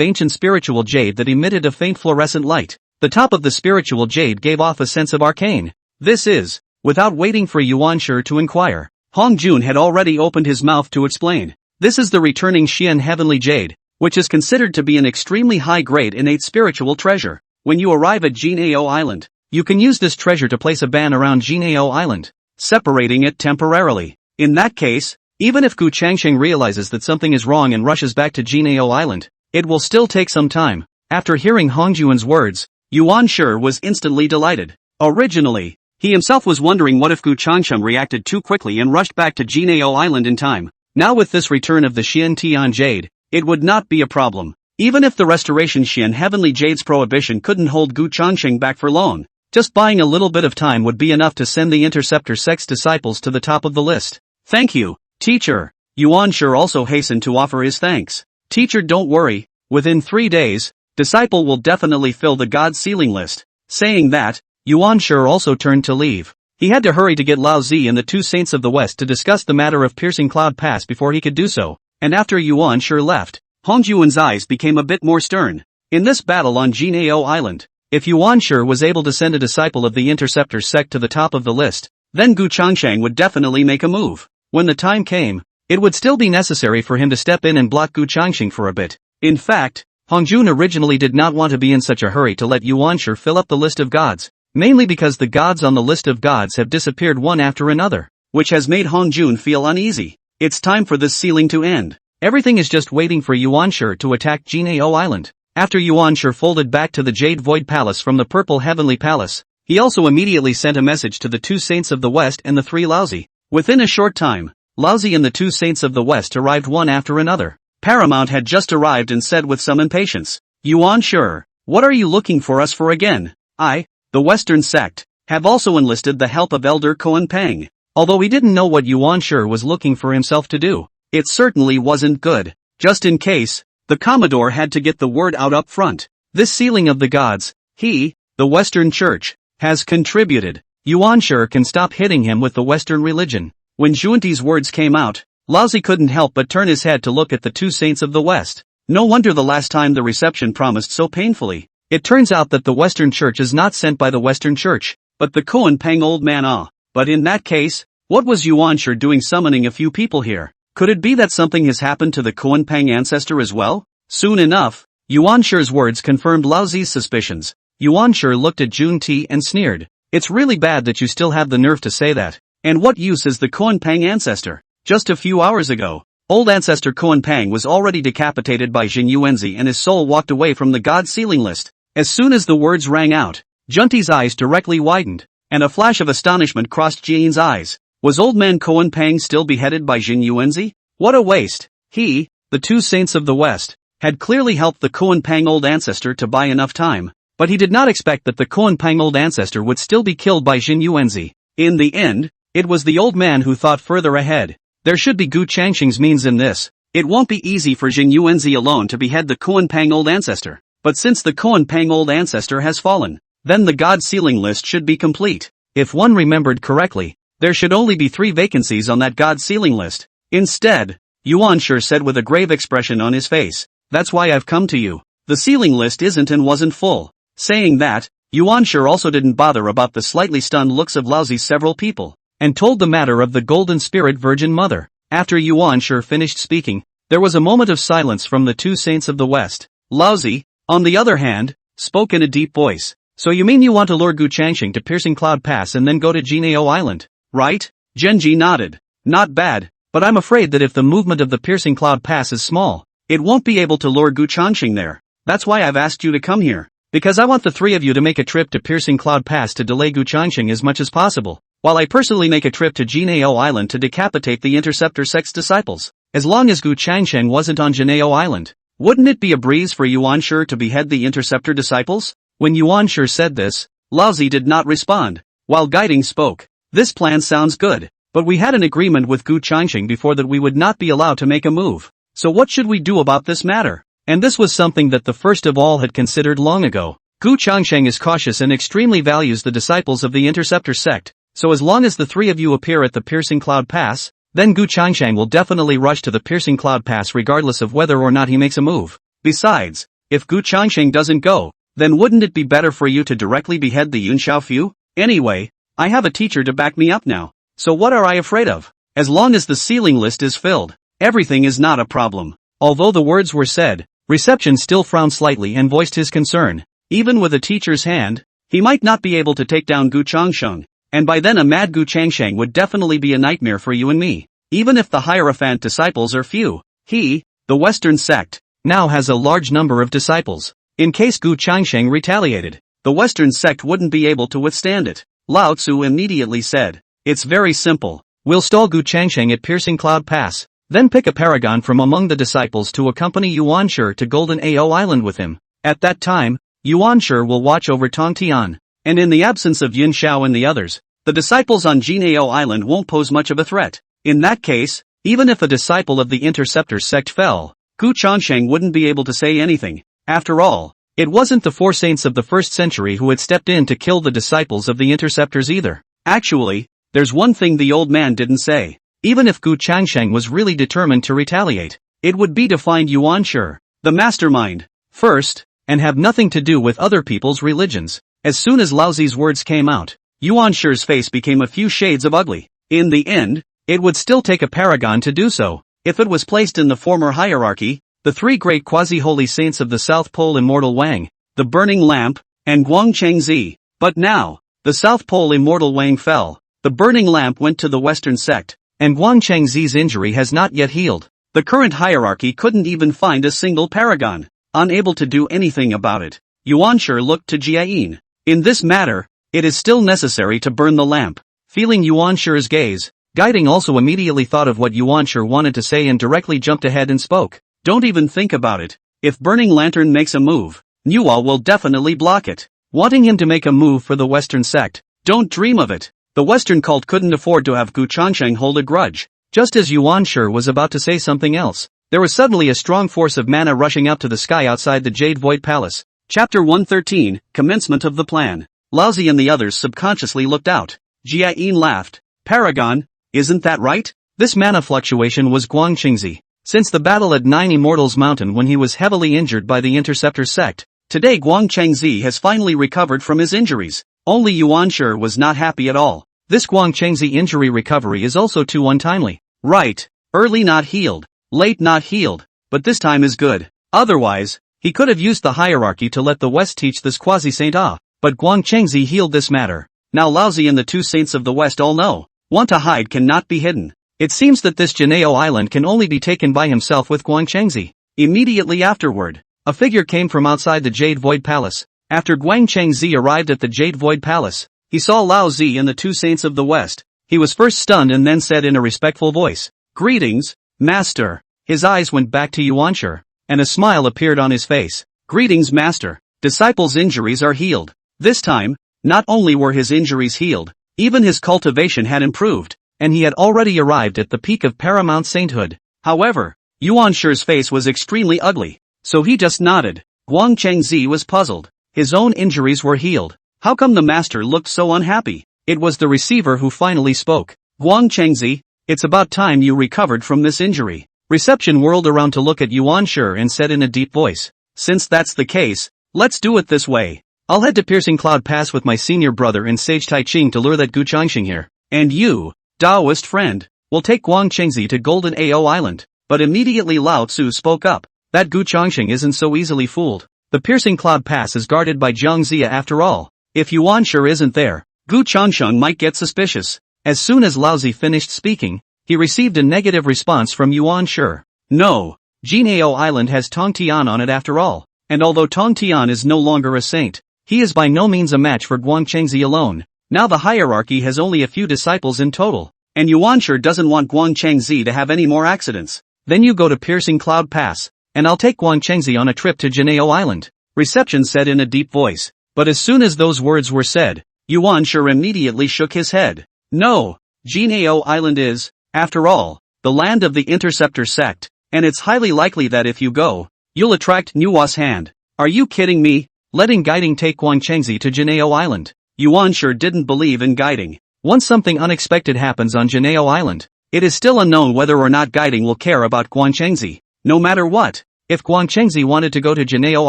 [SPEAKER 1] ancient spiritual jade that emitted a faint fluorescent light. The top of the spiritual jade gave off a sense of arcane. This is, without waiting for Yuan Shi to inquire, Hong Jun had already opened his mouth to explain. This is the returning Xian Heavenly Jade, which is considered to be an extremely high-grade innate spiritual treasure. When you arrive at Jinao Island, you can use this treasure to place a ban around Jinao Island, separating it temporarily. In that case, even if Gu Changxing realizes that something is wrong and rushes back to Jinao Island, it will still take some time. After hearing Hong Jun's words, Yuan Shi was instantly delighted. Originally, he himself was wondering what if Gu Changxing reacted too quickly and rushed back to Jinao Island in time. Now with this return of the Xian Tian Jade, it would not be a problem. Even if the restoration Xian Heavenly Jade's prohibition couldn't hold Gu Changxing back for long, just buying a little bit of time would be enough to send the Interceptor sect's disciples to the top of the list. Thank you, teacher. Yuan Shi also hastened to offer his thanks. Teacher, don't worry, within 3 days, disciple will definitely fill the God ceiling list. Saying that, Yuan Shi also turned to leave. He had to hurry to get Lao Zi and the Two Saints of the West to discuss the matter of Piercing Cloud Pass before he could do so, and after Yuan Shi left, Hong Jun's eyes became a bit more stern. In this battle on Jinao Island, if Yuan Shi was able to send a disciple of the Interceptor sect to the top of the list, then Gu Changxing would definitely make a move. When the time came, it would still be necessary for him to step in and block Gu Changxing for a bit. In fact, Hong Jun originally did not want to be in such a hurry to let Yuan Shi fill up the list of gods, mainly because the gods on the list of gods have disappeared one after another, which has made Hong Jun feel uneasy. It's time for this sealing to end. Everything is just waiting for Yuan Shi to attack Jinao Island. After Yuan Shi folded back to the Jade Void Palace from the Purple Heavenly Palace, he also immediately sent a message to the Two Saints of the West and the Three Laozi. Within a short time, Laozi and the Two Saints of the West arrived one after another. Paramount had just arrived and said with some impatience, Yuan Shi, what are you looking for us for again? I, the Western sect, have also enlisted the help of Elder Koan Pang. Although he didn't know what Yuan Shi was looking for himself to do, it certainly wasn't good. Just in case, the Commodore had to get the word out up front. This sealing of the gods, he, the Western Church, has contributed. Yuan Shi can stop hitting him with the Western religion. When Junti's words came out, Laozi couldn't help but turn his head to look at the Two Saints of the West. No wonder the last time the reception promised so painfully. It turns out that the Western Church is not sent by the Western Church, but the Koan Pang Old Man Ah. But in that case, what was Yuan Shi doing summoning a few people here? Could it be that something has happened to the Koan Pang ancestor as well? Soon enough, Yuan Shi's words confirmed Laozi's suspicions. Yuan Shi looked at Junti and sneered. It's really bad that you still have the nerve to say that. And what use is the Koan Pang ancestor? Just a few hours ago, old ancestor Koan Pang was already decapitated by Jin Yuanzi and his soul walked away from the God ceiling list. As soon as the words rang out, Junti's eyes directly widened, and a flash of astonishment crossed Jin's eyes. Was old man Koan Pang still beheaded by Jin Yuanzi? What a waste! He, the Two Saints of the West, had clearly helped the Koan Pang old ancestor to buy enough time, but he did not expect that the Koan Pang old ancestor would still be killed by Jin Yuanzi. In the end, it was the old man who thought further ahead. There should be Gu Changxing's means in this. It won't be easy for Jin Yuanzi alone to behead the Koan Pang old ancestor, but since the Koan Pang old ancestor has fallen, then the God ceiling list should be complete. If one remembered correctly, there should only be 3 vacancies on that God ceiling list. Instead, Yuan Shi said with a grave expression on his face, that's why I've come to you. The ceiling list isn't and wasn't full. Saying that, Yuan Shi also didn't bother about the slightly stunned looks of Laozi's several people, and told the matter of the Golden Spirit Virgin Mother. After Yuan Shi finished speaking, there was a moment of silence from the two saints of the West. Laozi, on the other hand, spoke in a deep voice. So you mean you want to lure Gu Changxing to Piercing Cloud Pass and then go to Juejiao Island, right? Genji nodded. Not bad, but I'm afraid that if the movement of the Piercing Cloud Pass is small, it won't be able to lure Gu Changxing there. That's why I've asked you to come here. Because I want the three of you to make a trip to Piercing Cloud Pass to delay Gu Changxing as much as possible, while I personally make a trip to Juejiao Island to decapitate the Interceptor sect's disciples. As long as Gu Changxing wasn't on Juejiao Island, wouldn't it be a breeze for Yuan Shi to behead the Interceptor disciples? When Yuan Shi said this, Laozi did not respond, while Guiding spoke. This plan sounds good, but we had an agreement with Gu Changxing before that we would not be allowed to make a move. So what should we do about this matter? And this was something that the first of all had considered long ago. Gu Changxing is cautious and extremely values the disciples of the Interceptor sect, so as long as the three of you appear at the Piercing Cloud Pass, then Gu Changxing will definitely rush to the Piercing Cloud Pass regardless of whether or not he makes a move. Besides, if Gu Changxing doesn't go, then wouldn't it be better for you to directly behead the Yun Xiaofu? Anyway, I have a teacher to back me up now, so what are I afraid of? As long as the ceiling list is filled, everything is not a problem. Although the words were said, Reception still frowned slightly and voiced his concern. Even with a teacher's hand, he might not be able to take down Gu Changxing, and by then a mad Gu Changxing would definitely be a nightmare for you and me. Even if the Hierophant disciples are few, he, the Western sect, now has a large number of disciples. In case Gu Changxing retaliated, the Western sect wouldn't be able to withstand it. Lao Tzu immediately said, "It's very simple. We'll stall Gu Changxing at Piercing Cloud Pass, then pick a paragon from among the disciples to accompany Yuan Shi to Golden Ao Island with him. At that time, Yuan Shi will watch over Tong Tian, and in the absence of Yin Xiao and the others, the disciples on Juejiao Island won't pose much of a threat. In that case, even if a disciple of the Interceptor sect fell, Gu Changxing wouldn't be able to say anything. After all, it wasn't the four saints of the first century who had stepped in to kill the disciples of the Interceptors either. Actually, there's one thing the old man didn't say. Even if Gu Changxing was really determined to retaliate, it would be to find Yuan Shi, the mastermind, first, and have nothing to do with other people's religions. As soon as Laozi's words came out, Yuan Shi's face became a few shades of ugly. In the end, it would still take a paragon to do so. If it was placed in the former hierarchy, the three great quasi-holy saints of the South Pole Immortal Wang, the Burning Lamp, and Guang Chengzi. But now, the South Pole Immortal Wang fell, the Burning Lamp went to the Western sect, and Guang Chengzi's injury has not yet healed. The current hierarchy couldn't even find a single paragon. Unable to do anything about it, Yuan Shi looked to Jiayin. In this matter, it is still necessary to burn the lamp. Feeling Yuan Shi's gaze, Guiding also immediately thought of what Yuan Shi wanted to say and directly jumped ahead and spoke. Don't even think about it. If Burning Lantern makes a move, Nuo will definitely block it. Wanting him to make a move for the Western sect, don't dream of it. The Western cult couldn't afford to have Gu Changxing hold a grudge. Just as Yuan Shi was about to say something else, there was suddenly a strong force of mana rushing up to the sky outside the Jade Void Palace. Chapter 113, Commencement of the Plan. Laozi and the others subconsciously looked out. Jiayin laughed. Paragon, isn't that right? This mana fluctuation was Guang Chengzi. Since the battle at Nine Immortals Mountain when he was heavily injured by the Interceptor sect, today Guang Chengzi has finally recovered from his injuries. Only Yuan Shi was not happy at all. This Guang Chengzi injury recovery is also too untimely. Right. Early not healed. Late not healed, but this time is good. Otherwise, he could have used the hierarchy to let the West teach this quasi-saint but Guang Chengzi healed this matter. Now Laozi and the two saints of the West all know. Want to hide cannot be hidden. It seems that this Juejiao Island can only be taken by himself with Guang Chengzi. Immediately afterward, a figure came from outside the Jade Void Palace. After Guang Chengzi arrived at the Jade Void Palace, he saw Laozi and the two saints of the West. He was first stunned and then said in a respectful voice, "Greetings, Master." His eyes went back to Yuan Shi, and a smile appeared on his face. "Greetings, Master. Disciples' injuries are healed." This time, not only were his injuries healed, even his cultivation had improved, and he had already arrived at the peak of paramount sainthood. However, Yuan Shi's face was extremely ugly, so he just nodded. Guang Chengzi was puzzled. His own injuries were healed. How come the master looked so unhappy? It was the receiver who finally spoke. "Guang Chengzi, it's about time you recovered from this injury." Reception whirled around to look at Yuan Shi and said in a deep voice, "Since that's the case, let's do it this way. I'll head to Piercing Cloud Pass with my senior brother and Sage Taiching to lure that Gu Changxing here. And you, Taoist friend, will take Guang Chengzi to Golden Ao Island. But immediately Lao Tzu spoke up. That Gu Changxing isn't so easily fooled. The Piercing Cloud Pass is guarded by Zhang Zia after all. If Yuan Shi isn't there, Gu Changxing might get suspicious. As soon as Lao Zi finished speaking, he received a negative response from Yuan Shi. No, Jinao Island has Tong Tian on it after all. And although Tong Tian is no longer a saint, he is by no means a match for Guang Chengzi alone. Now the hierarchy has only a few disciples in total. And Yuan Shi doesn't want Guang Chengzi to have any more accidents. Then you go to Piercing Cloud Pass, and I'll take Guang Chengzi on a trip to Jinao Island. Reception said in a deep voice. But as soon as those words were said, Yuan Shi immediately shook his head. No, Jinao Island is, after all, the land of the Interceptor sect, and it's highly likely that if you go, you'll attract Nuwa's hand. Are you kidding me? Letting guiding take Guang Chengzi to Jinao Island? Yuan Shi didn't believe in guiding. Once something unexpected happens on Jinao Island, it is still unknown whether or not guiding will care about Guang Chengzi. No matter what, if Guang Chengzi wanted to go to Jinao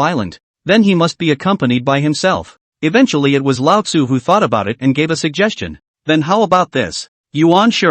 [SPEAKER 1] Island, then he must be accompanied by himself. Eventually it was Lao Tzu who thought about it and gave a suggestion. Then how about this? Yuan Shi,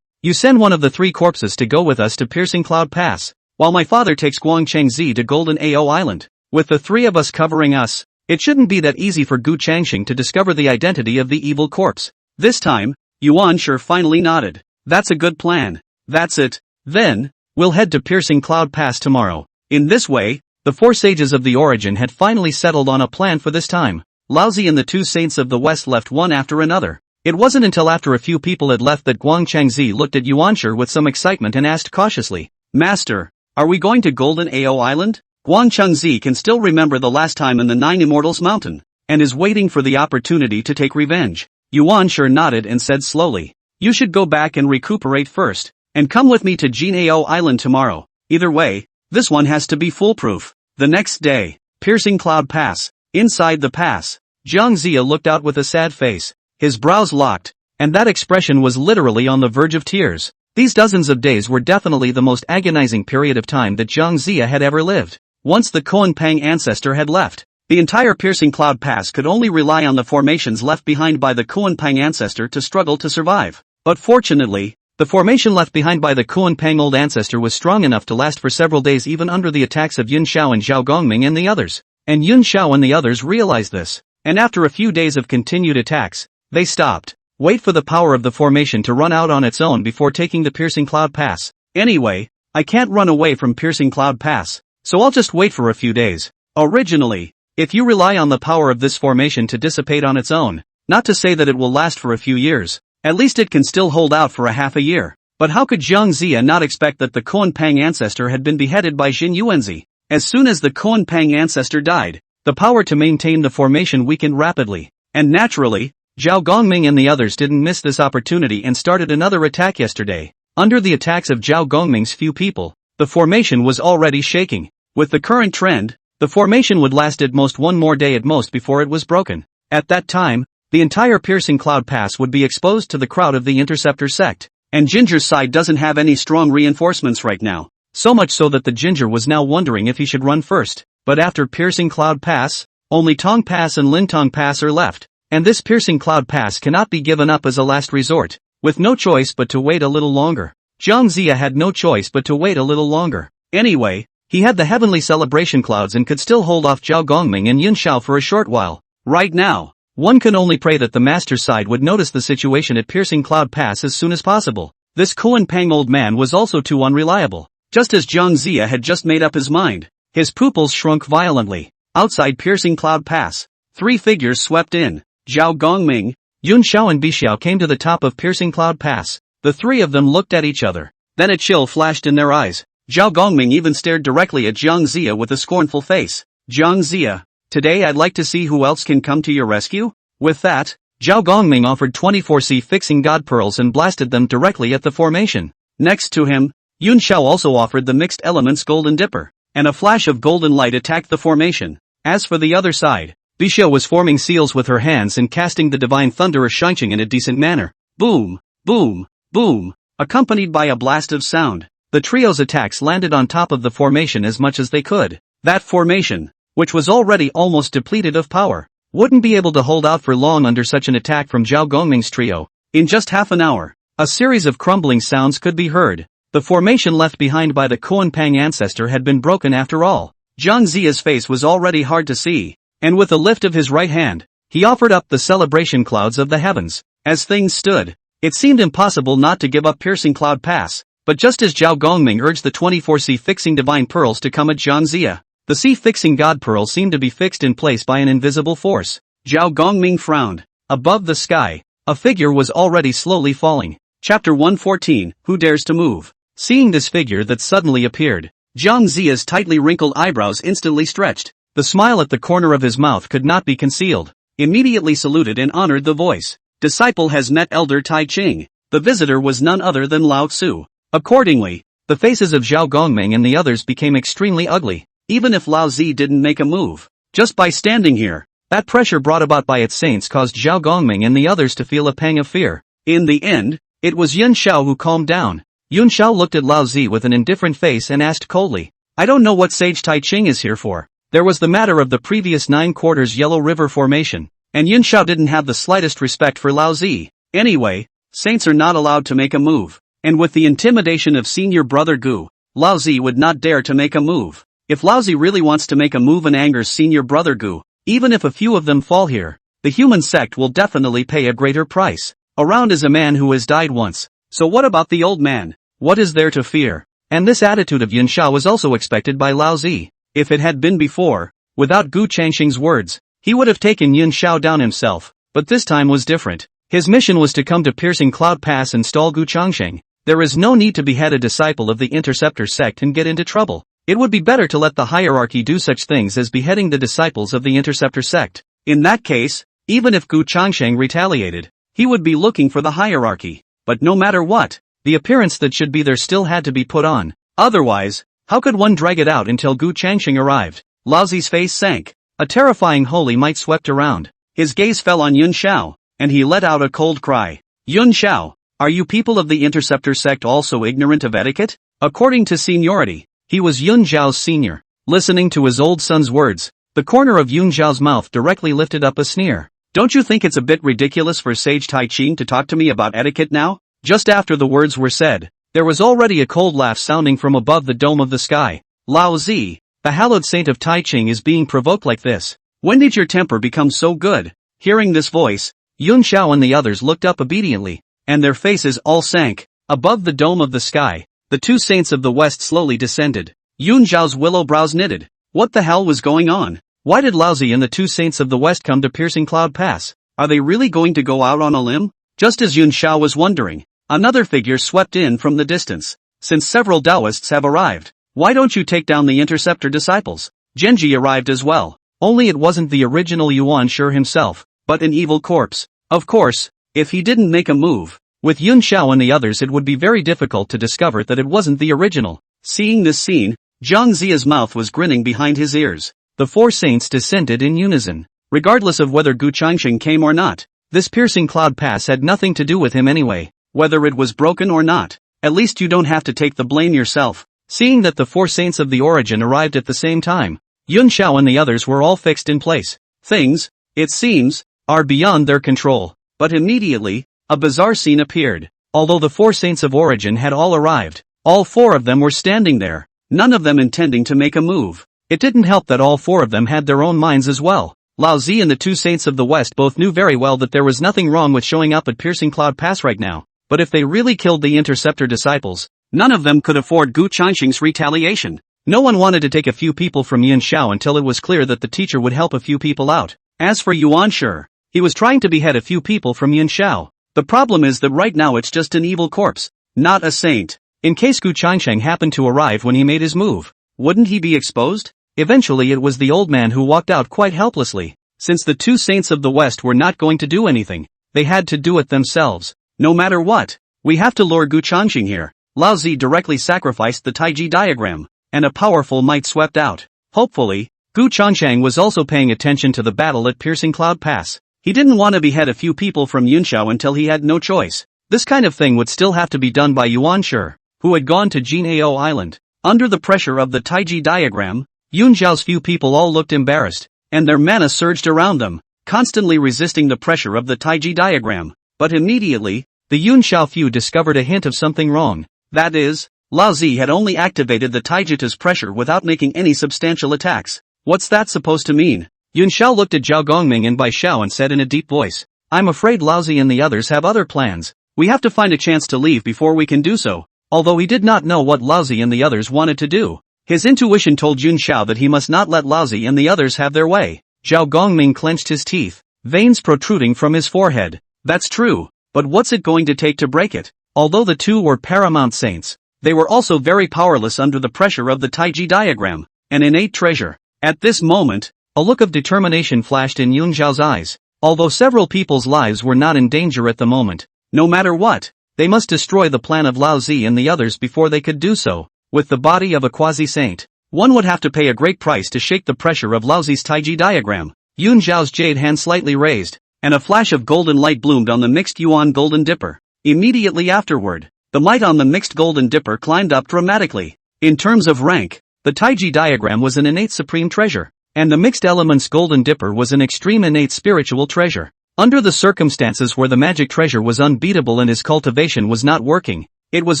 [SPEAKER 1] you send one of the 3 corpses to go with us to Piercing Cloud Pass, while my father takes Guang Chengzi to Golden Ao Island. With the 3 of us covering us, it shouldn't be that easy for Gu Changxing to discover the identity of the evil corpse. This time, Yuan Shi finally nodded. That's a good plan. That's it. Then, we'll head to Piercing Cloud Pass tomorrow. In this way, the 4 sages of the origin had finally settled on a plan for this time. Lao Zi and the 2 saints of the west left one after another. It wasn't until after a few people had left that Guang Chengzi looked at Yuan Shi with some excitement and asked cautiously, Master, are we going to Golden Ao Island? Guang Chengzi can still remember the last time in the 9 Immortals Mountain, and is waiting for the opportunity to take revenge. Yuan Shi nodded and said slowly, you should go back and recuperate first, and come with me to Jinao Island tomorrow. Either way, this one has to be foolproof. The next day, Piercing Cloud Pass. Inside the pass, Zhang Zia looked out with a sad face, his brows locked, and that expression was literally on the verge of tears. These dozens of days were definitely the most agonizing period of time that Zhang Zia had ever lived. Once the Kuan Pang ancestor had left, the entire Piercing Cloud Pass could only rely on the formations left behind by the Kuan Pang ancestor to struggle to survive. But fortunately, the formation left behind by the Kuan Pang old ancestor was strong enough to last for several days even under the attacks of Yun Xiao and Zhao Gongming and the others. And Yun Xiao and the others realized this, and after a few days of continued attacks, they stopped. Wait for the power of the formation to run out on its own before taking the Piercing Cloud Pass. Anyway, I can't run away from Piercing Cloud Pass, so I'll just wait for a few days. Originally, if you rely on the power of this formation to dissipate on its own, not to say that it will last for a few years, at least it can still hold out for a half a year. But how could Zhang Zia not expect that the Kuan Pang ancestor had been beheaded by Xin Yuanzi? As soon as the Kuan Pang ancestor died, the power to maintain the formation weakened rapidly, and naturally, Zhao Gongming and the others didn't miss this opportunity and started another attack yesterday. Under the attacks of Zhao Gongming's few people, the formation was already shaking. With the current trend, the formation would last at most one more day at most before it was broken. At that time, the entire Piercing Cloud Pass would be exposed to the crowd of the Interceptor sect, and Ginger's side doesn't have any strong reinforcements right now. So much so that the Ginger was now wondering if he should run first. But after Piercing Cloud Pass, only Tong Pass and Lintong Pass are left, and this Piercing Cloud Pass cannot be given up as a last resort. With no choice but to wait a little longer. Zhang Zia had no choice but to wait a little longer. Anyway, he had the heavenly celebration clouds and could still hold off Zhao Gongming and Yun Xiao for a short while. Right now, one can only pray that the master's side would notice the situation at Piercing Cloud Pass as soon as possible. This Kuan Pang old man was also too unreliable. Just as Zhang Zia had just made up his mind, his pupils shrunk violently. Outside Piercing Cloud Pass, 3 figures swept in. Zhao Gongming, Yun Xiao and Bixiao came to the top of Piercing Cloud Pass. The 3 of them looked at each other. Then a chill flashed in their eyes. Zhao Gongming even stared directly at Zhang Zia with a scornful face. Zhang Zia, today I'd like to see who else can come to your rescue. With that, Zhao Gongming offered 24C fixing god pearls and blasted them directly at the formation. Next to him, Yun Xiao also offered the mixed elements golden dipper, and a flash of golden light attacked the formation. As for the other side, Bixiao was forming seals with her hands and casting the divine thunderer Shangqing in a decent manner. Boom, boom, boom, accompanied by a blast of sound. The trio's attacks landed on top of the formation as much as they could. That formation, which was already almost depleted of power, wouldn't be able to hold out for long under such an attack from Zhao Gongming's trio. In just half an hour, a series of crumbling sounds could be heard. The formation left behind by the Kuan-Pang ancestor had been broken after all. Zhang Ziya's face was already hard to see, and with a lift of his right hand, he offered up the celebration clouds of the heavens. As things stood, it seemed impossible not to give up Piercing Cloud Pass, but just as Zhao Gongming urged the 24 sea-fixing divine pearls to come at Zhang Ziya, the sea-fixing god pearl seemed to be fixed in place by an invisible force. Zhao Gongming frowned. Above the sky, a figure was already slowly falling. Chapter 114, Who Dares to Move? Seeing this figure that suddenly appeared, Zhang Ziya's tightly wrinkled eyebrows instantly stretched. The smile at the corner of his mouth could not be concealed. Immediately saluted and honored the voice. Disciple has met Elder Tai Ching. The visitor was none other than Lao Tzu. Accordingly, the faces of Zhao Gongming and the others became extremely ugly. Even if Lao Zi didn't make a move, just by standing here, that pressure brought about by its saints caused Zhao Gongming and the others to feel a pang of fear. In the end, it was Yun Xiao who calmed down. Yun Xiao looked at Lao Zi with an indifferent face and asked coldly, I don't know what Sage Tai Ching is here for. There was the matter of the previous 9 quarters Yellow River formation, and Yun Xiao didn't have the slightest respect for Lao Zi. Anyway, saints are not allowed to make a move, and with the intimidation of senior brother Gu, Lao Zi would not dare to make a move. If Lao Zi really wants to make a move and angers senior brother Gu, even if a few of them fall here, the human sect will definitely pay a greater price. Around is a man who has died once, so what about the old man? What is there to fear? And this attitude of Yun Xiao was also expected by Lao Zi. If it had been before, without Gu Changxing's words, he would have taken Yun Xiao down himself, but this time was different. His mission was to come to Piercing Cloud Pass and stall Gu Changxing. There is no need to behead a disciple of the Interceptor sect and get into trouble. It would be better to let the hierarchy do such things as beheading the disciples of the Interceptor sect. In that case, even if Gu Changxing retaliated, he would be looking for the hierarchy. But no matter what, the appearance that should be there still had to be put on. Otherwise, how could one drag it out until Gu Changxing arrived? Lao Zi's face sank. A terrifying holy might swept around. His gaze fell on Yun Xiao, and he let out a cold cry. Yun Xiao, are you people of the Interceptor sect also ignorant of etiquette? According to seniority, he was Yun Xiao's senior. Listening to his old son's words, the corner of Yun Xiao's mouth directly lifted up a sneer. Don't you think it's a bit ridiculous for Sage Tai Ching to talk to me about etiquette now? Just after the words were said, there was already a cold laugh sounding from above the dome of the sky. Lao Zi, the hallowed saint of Tai Ching is being provoked like this. When did your temper become so good? Hearing this voice, Yun Xiao and the others looked up obediently, and their faces all sank. Above the dome of the sky, the 2 saints of the west slowly descended. Yun Xiao's willow brows knitted. What the hell was going on? Why did Lao Zi and the 2 saints of the west come to Piercing Cloud Pass? Are they really going to go out on a limb? Just as Yun Xiao was wondering, another figure swept in from the distance. Since several Taoists have arrived, why don't you take down the Interceptor disciples? Genji arrived as well. Only it wasn't the original Yuan Shi himself, but an evil corpse. Of course, if he didn't make a move, with Yun Xiao and the others it would be very difficult to discover that it wasn't the original. Seeing this scene, Zhang Ziya's mouth was grinning behind his ears. The 4 saints descended in unison. Regardless of whether Gu Changxing came or not, this Piercing Cloud Pass had nothing to do with him anyway. Whether it was broken or not, at least you don't have to take the blame yourself. Seeing that the 4 saints of the origin arrived at the same time, Yun Xiao and the others were all fixed in place. Things, it seems, are beyond their control. But immediately, a bizarre scene appeared. Although the 4 saints of origin had all arrived, all 4 of them were standing there, none of them intending to make a move. It didn't help that all 4 of them had their own minds as well. Lao Zi and the 2 saints of the west both knew very well that there was nothing wrong with showing up at Piercing Cloud Pass right now. But if they really killed the Interceptor disciples, none of them could afford Gu Changxing's retaliation. No one wanted to take a few people from Yun Xiao until it was clear that the teacher would help a few people out. As for Yuan Shi, he was trying to behead a few people from Yun Xiao. The problem is that right now it's just an evil corpse, not a saint. In case Gu Changxing happened to arrive when he made his move, wouldn't he be exposed? Eventually it was the old man who walked out quite helplessly. Since the 2 saints of the west were not going to do anything, they had to do it themselves. No matter what, we have to lure Gu Changxing here. Lao Zi directly sacrificed the Taiji diagram, and a powerful might swept out. Hopefully, Gu Changxing was also paying attention to the battle at Piercing Cloud Pass. He didn't want to behead a few people from Yun Xiao until he had no choice. This kind of thing would still have to be done by Yuan Shi, who had gone to Jinao Island. Under the pressure of the Taiji diagram, Yun Xiao's few people all looked embarrassed, and their mana surged around them. constantly resisting the pressure of the Taiji diagram. But immediately, the Yun Xiaofu discovered a hint of something wrong. That is, Lao Zi had only activated the Taijita's pressure without making any substantial attacks. What's that supposed to mean? Yun Xiao looked at Zhao Gongming and Bai Xiao and said in a deep voice, I'm afraid Lao Zi and the others have other plans. We have to find a chance to leave before we can do so. Although he did not know what Lao Zi and the others wanted to do, his intuition told Yun Xiao that he must not let Lao Zi and the others have their way. Zhao Gongming clenched his teeth, veins protruding from his forehead. That's true, but what's it going to take to break it? Although the two were paramount saints, they were also very powerless under the pressure of the Taiji diagram, an innate treasure. At this moment, a look of determination flashed in Yun Xiao's eyes. Although several people's lives were not in danger at the moment, no matter what, they must destroy the plan of Lao Zi and the others before they could do so. With the body of a quasi-saint, one would have to pay a great price to shake the pressure of Lao Zi's Taiji diagram. Yun Xiao's jade hand slightly raised, and a flash of golden light bloomed on the mixed yuan golden dipper. Immediately afterward, the light on the mixed golden dipper climbed up dramatically. In terms of rank, the Taiji diagram was an innate supreme treasure, and the mixed elements golden dipper was an extreme innate spiritual treasure. Under the circumstances where the magic treasure was unbeatable and his cultivation was not working, it was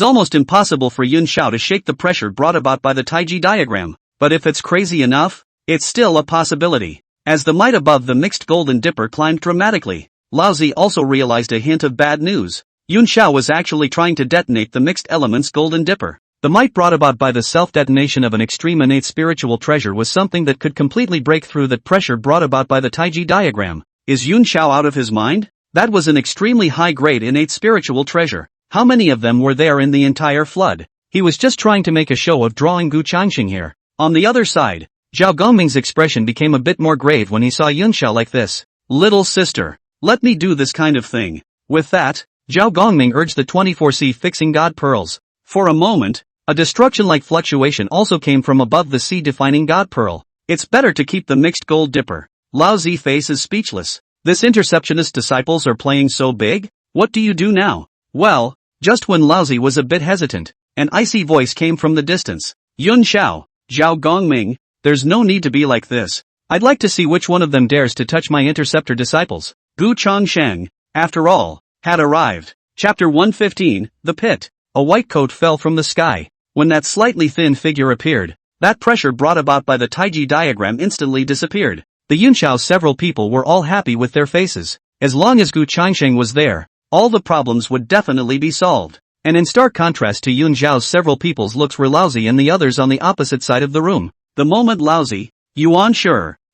[SPEAKER 1] almost impossible for Yun Xiao to shake the pressure brought about by the Taiji diagram. But if it's crazy enough, it's still a possibility. As the might above the mixed golden dipper climbed dramatically, Lao Zi also realized a hint of bad news. Yun Xiao was actually trying to detonate the mixed elements golden dipper. The might brought about by the self-detonation of an extreme innate spiritual treasure was something that could completely break through that pressure brought about by the Taiji diagram. Is Yun Xiao out of his mind? That was an extremely high-grade innate spiritual treasure. How many of them were there in the entire flood? He was just trying to make a show of drawing Gu Changxing here. On the other side, Zhao Gongming's expression became a bit more grave when he saw Yun Xiao like this. Little sister, let me do this kind of thing. With that, Zhao Gongming urged the 24C fixing God pearls. For a moment, a destruction-like fluctuation also came from above the sea-defining God pearl. It's better to keep the mixed gold dipper. Lao Zi face is speechless. This interceptionist disciples are playing so big? What do you do now? Well, just when Lao Zi was a bit hesitant, an icy voice came from the distance. Yun Xiao, Zhao Gongming, there's no need to be like this. I'd like to see which one of them dares to touch my interceptor disciples. Gu Changsheng, after all, had arrived. Chapter 115, The Pit. A white coat fell from the sky. When that slightly thin figure appeared, that pressure brought about by the Taiji diagram instantly disappeared. The Yun Xiao several people were all happy with their faces. As long as Gu Changsheng was there, all the problems would definitely be solved. And in stark contrast to Yun Xiao's several people's looks were Lao Zi and the others on the opposite side of the room. The moment Lao Zi, Yuan Shi,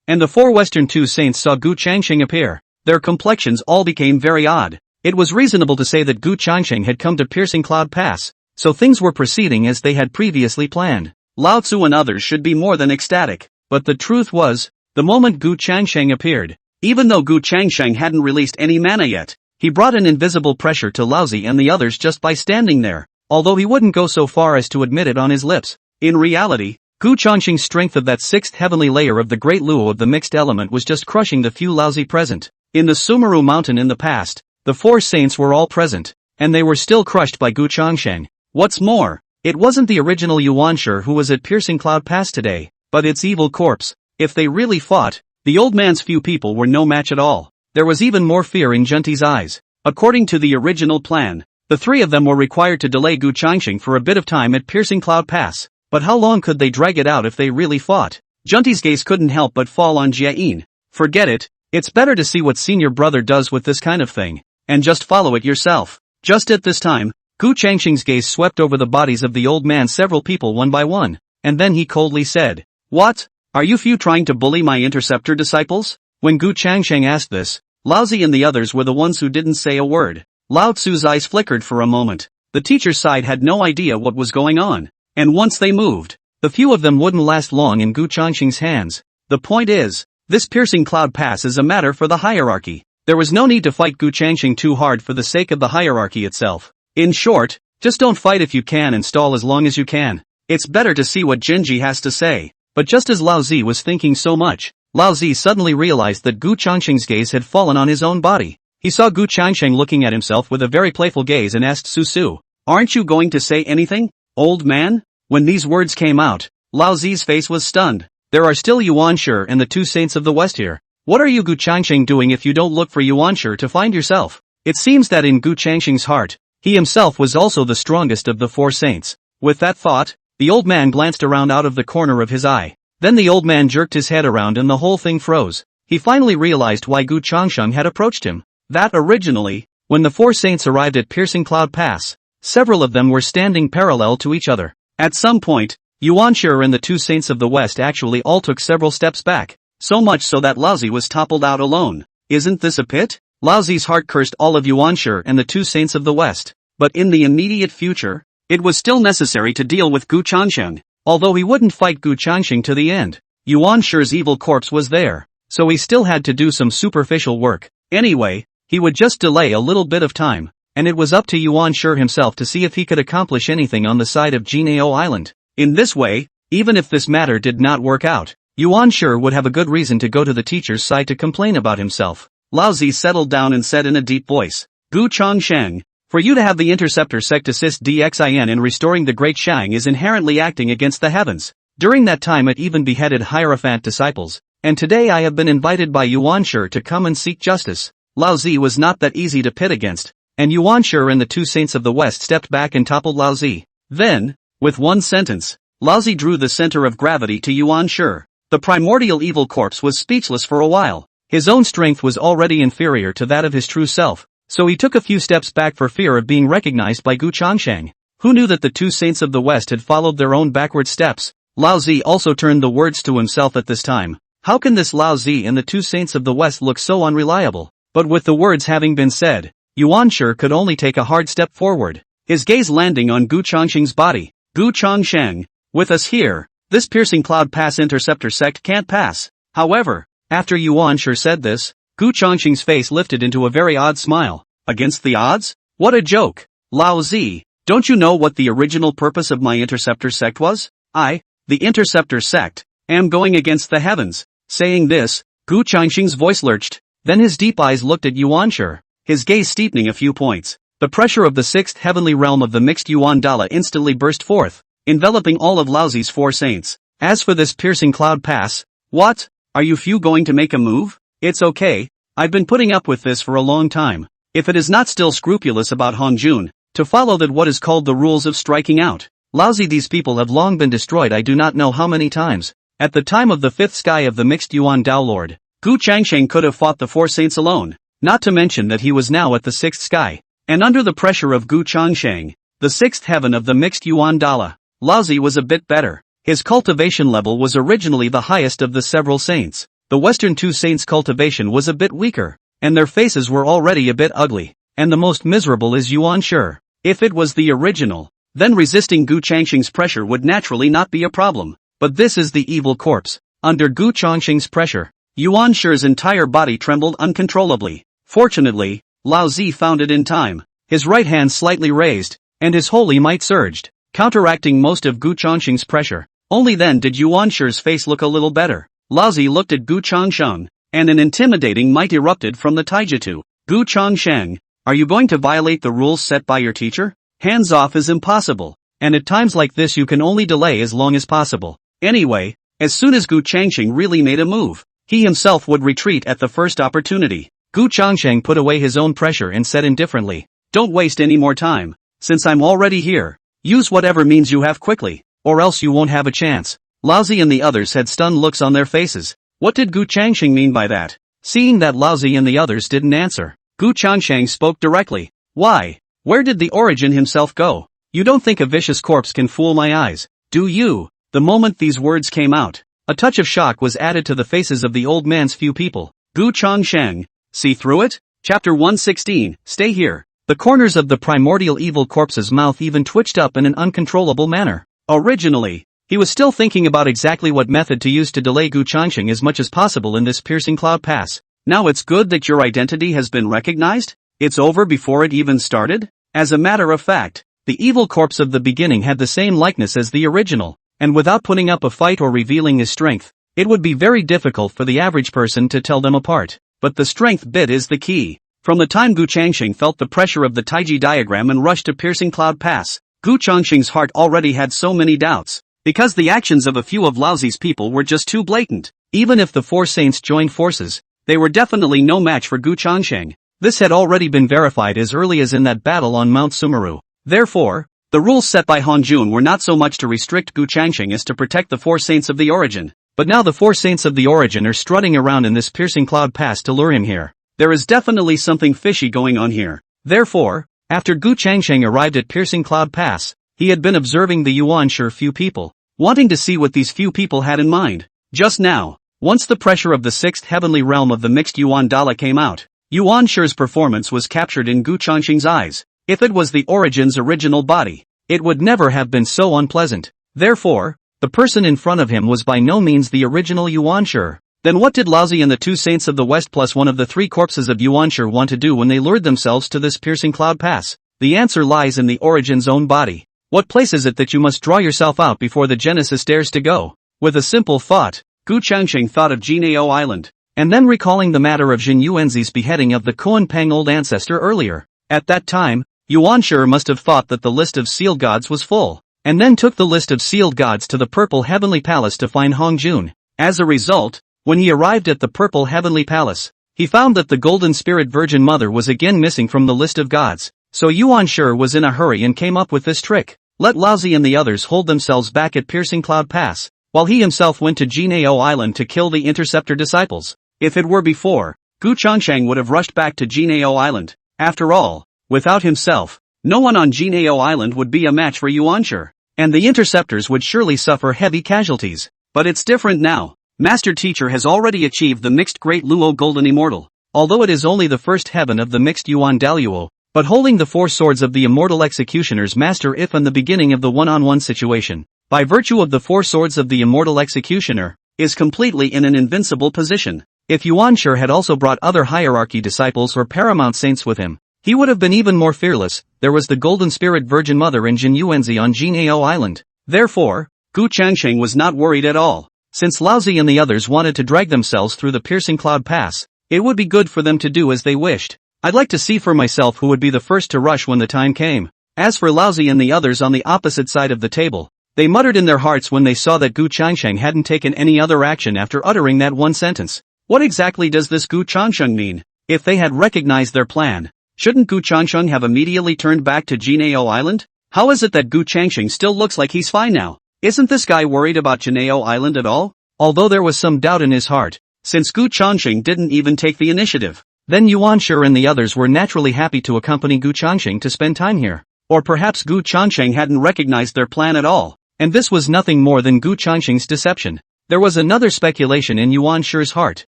[SPEAKER 1] and the four Western two saints saw Gu Changsheng appear, their complexions all became very odd. It was reasonable to say that Gu Changsheng had come to Piercing Cloud Pass, so things were proceeding as they had previously planned. Lao Tzu and others should be more than ecstatic, but the truth was, the moment Gu Changsheng appeared, even though Gu Changsheng hadn't released any mana yet, he brought an invisible pressure to Lao Zi and the others just by standing there, although he wouldn't go so far as to admit it on his lips. In reality, Gu Changsheng's strength of that sixth heavenly layer of the great luo of the mixed element was just crushing the few Lao Zi present. In the Sumeru mountain in the past, the four saints were all present, and they were still crushed by Gu Changsheng. What's more, it wasn't the original Yuan Shi who was at Piercing Cloud Pass today, but its evil corpse. If they really fought, the old man's few people were no match at all. There was even more fear in Junti's eyes. According to the original plan, the three of them were required to delay Gu Changxing for a bit of time at Piercing Cloud Pass, but how long could they drag it out if they really fought? Junti's gaze couldn't help but fall on Jia-in. Forget it, it's better to see what senior brother does with this kind of thing, and just follow it yourself. Just at this time, Gu Changxing's gaze swept over the bodies of the old man several people one by one, and then he coldly said, "What? Are you few trying to bully my interceptor disciples?" When Gu Changsheng asked this, Lao Zi and the others were the ones who didn't say a word. Lao Tzu's eyes flickered for a moment. The teacher's side had no idea what was going on, and once they moved, the few of them wouldn't last long in Gu Changxing's hands. The point is, this Piercing Cloud Pass is a matter for the hierarchy. There was no need to fight Gu Changxing too hard for the sake of the hierarchy itself. In short, just don't fight if you can and stall as long as you can. It's better to see what Jinji has to say. But just as Lao Zi was thinking so much, Lao Zi suddenly realized that Gu Changxing's gaze had fallen on his own body. He saw Gu Changxing looking at himself with a very playful gaze and asked Su Su, "Aren't you going to say anything, old man?" When these words came out, Lao Zi's face was stunned. There are still Yuan Shi and the two saints of the West here. What are you Gu Changsheng doing if you don't look for Yuanshi to find yourself? It seems that in Gu Changsheng's heart, he himself was also the strongest of the four saints. With that thought, the old man glanced around out of the corner of his eye. Then the old man jerked his head around and the whole thing froze. He finally realized why Gu Changsheng had approached him. That originally, when the four saints arrived at Piercing Cloud Pass, several of them were standing parallel to each other. At some point, Yuanshi and the two saints of the West actually all took several steps back, so much so that Laozi was toppled out alone. Isn't this a pit? Laozi's heart cursed all of Yuanshi and the two saints of the West. But in the immediate future, it was still necessary to deal with Gu Changsheng. Although he wouldn't fight Gu Changsheng to the end, Yuanshi's evil corpse was there, so he still had to do some superficial work. Anyway, he would just delay a little bit of time, and it was up to Yuanshi himself to see if he could accomplish anything on the side of Juejiao Island. In this way, even if this matter did not work out, Yuanshi would have a good reason to go to the teacher's side to complain about himself. Laozi settled down and said in a deep voice, Gu Changsheng, for you to have the interceptor sect assist DXIN in restoring the Great Shang is inherently acting against the heavens. During that time it even beheaded Hierophant disciples, and today I have been invited by Yuanshi to come and seek justice. Laozi was not that easy to pit against, and Yuanshi and the two saints of the West stepped back and toppled Laozi. Then, with one sentence, Laozi drew the center of gravity to Yuanshi. The primordial evil corpse was speechless for a while. His own strength was already inferior to that of his true self, so he took a few steps back for fear of being recognized by Gu Changsheng. Who knew that the two saints of the West had followed their own backward steps? Laozi also turned the words to himself at this time. How can this Laozi and the two saints of the West look so unreliable? But with the words having been said, Yuanshi could only take a hard step forward, his gaze landing on Gu Changsheng's body. Gu Changsheng, with us here, this Piercing Cloud Pass interceptor sect can't pass. However, after Yuanshi said this, Gu Changsheng's face lifted into a very odd smile. Against the odds? What a joke! Laozi, don't you know what the original purpose of my interceptor sect was? I, the interceptor sect, am going against the heavens. Saying this, Gu Changsheng's voice lurched. Then his deep eyes looked at Yuanshi, his gaze steepening a few points. The pressure of the sixth heavenly realm of the mixed Yuan Dala instantly burst forth, enveloping all of Laozi's four saints. As for this Piercing Cloud Pass, what? Are you few going to make a move? It's okay, I've been putting up with this for a long time. If it is not still scrupulous about Hongjun, to follow that what is called the rules of striking out. Laozi, these people have long been destroyed I do not know how many times. At the time of the fifth sky of the mixed Yuan Dao Lord, Gu Changsheng could have fought the four saints alone, not to mention that he was now at the sixth sky, and under the pressure of Gu Changsheng, the sixth heaven of the mixed Yuan Dala, Laozi was a bit better. His cultivation level was originally the highest of the several saints. The western two saints' cultivation was a bit weaker, and their faces were already a bit ugly, and the most miserable is Yuanshi. If it was the original, then resisting Gu Changsheng's pressure would naturally not be a problem, but this is the evil corpse. Under Gu Changsheng's pressure, Yuanshi's entire body trembled uncontrollably. Fortunately, Laozi found it in time. His right hand slightly raised, and his holy might surged, counteracting most of Gu Changsheng's pressure. Only then did Yuanshi's face look a little better. Laozi looked at Gu Changsheng, and an intimidating might erupted from the taijutsu. Gu Changsheng, are you going to violate the rules set by your teacher? Hands off is impossible, and at times like this you can only delay as long as possible. Anyway, as soon as Gu Changsheng really made a move, he himself would retreat at the first opportunity. Gu Changsheng put away his own pressure and said indifferently, don't waste any more time, since I'm already here. Use whatever means you have quickly, or else you won't have a chance. Laozi and the others had stunned looks on their faces. What did Gu Changsheng mean by that? Seeing that Laozi and the others didn't answer, Gu Changsheng spoke directly. Why? Where did the origin himself go? You don't think a vicious corpse can fool my eyes, do you? The moment these words came out, a touch of shock was added to the faces of the old man's few people. Gu Changsheng, see through it? Chapter 116, stay here. The corners of the primordial evil corpse's mouth even twitched up in an uncontrollable manner. Originally, he was still thinking about exactly what method to use to delay Gu Changsheng as much as possible in this Piercing Cloud Pass. Now it's good that your identity has been recognized? It's over before it even started? As a matter of fact, the evil corpse of the beginning had the same likeness as the original, and without putting up a fight or revealing his strength, it would be very difficult for the average person to tell them apart. But the strength bit is the key. From the time Gu Changsheng felt the pressure of the Taiji diagram and rushed to Piercing Cloud Pass, Gu Changsheng's heart already had so many doubts, because the actions of a few of Laozi's people were just too blatant. Even if the four saints joined forces, They were definitely no match for Gu Changsheng. This had already been verified as early as in that battle on Mount Sumeru. Therefore, the rules set by Han Jun were not so much to restrict Gu Changsheng as to protect the four saints of the origin. But now the four saints of the origin are strutting around in this piercing cloud pass to lure him here. There is definitely something fishy going on here. Therefore, after Gu Changsheng arrived at Piercing Cloud Pass, he had been observing the Yuanshi few people, wanting to see what these few people had in mind. Just now, once the pressure of the sixth heavenly realm of the mixed Yuan Dala came out, Yuanshi's performance was captured in Gu Changsheng's eyes. If it was the origin's original body, it would never have been so unpleasant. Therefore, the person in front of him was by no means the original Yuanshi. Then what did Laozi and the two saints of the West plus one of the three corpses of Yuanshi want to do when they lured themselves to this piercing cloud pass? The answer lies in the origin's own body. What place is it that you must draw yourself out before the Genesis dares to go? With a simple thought, Gu Changsheng thought of Juejiao Island, and then recalling the matter of Jin Yuanzi's beheading of the Kuan Pang old ancestor earlier. At that time, Yuanshi must have thought that the list of sealed gods was full, and then took the list of sealed gods to the Purple Heavenly Palace to find Hong Jun. As a result, when he arrived at the Purple Heavenly Palace, he found that the Golden Spirit Virgin Mother was again missing from the list of gods. So Yuanshi was in a hurry and came up with this trick. Let Laozi and the others hold themselves back at Piercing Cloud Pass, while he himself went to Juejiao Island to kill the Interceptor disciples. If it were before, Gu Changsheng would have rushed back to Juejiao Island. After all, without himself, no one on Juejiao Island would be a match for Yuanshi, and the Interceptors would surely suffer heavy casualties. But it's different now. Master Teacher has already achieved the mixed Great Luo Golden Immortal, although it is only the first heaven of the mixed Yuan Daluo, but holding the four swords of the Immortal Executioner's Master if in the beginning of the one-on-one situation, by virtue of the four swords of the Immortal Executioner, is completely in an invincible position. If Yuanshi had also brought other hierarchy disciples or paramount saints with him, he would have been even more fearless. There was the Golden Spirit Virgin Mother in Jin Yuanzi on Juejiao Island. Therefore, Gu Changsheng was not worried at all. Since Laozi and the others wanted to drag themselves through the Piercing Cloud Pass, it would be good for them to do as they wished. I'd like to see for myself who would be the first to rush when the time came. As for Laozi and the others on the opposite side of the table, they muttered in their hearts when they saw that Gu Changsheng hadn't taken any other action after uttering that one sentence. What exactly does this Gu Changsheng mean? If they had recognized their plan, shouldn't Gu Changsheng have immediately turned back to Juejiao Island? How is it that Gu Changsheng still looks like he's fine now? Isn't this guy worried about Juejiao Island at all? Although there was some doubt in his heart, since Gu Changsheng didn't even take the initiative. Then Yuanshi and the others were naturally happy to accompany Gu Changsheng to spend time here. Or perhaps Gu Changsheng hadn't recognized their plan at all, and this was nothing more than Gu Changsheng's deception. There was another speculation in Yuanshi's heart.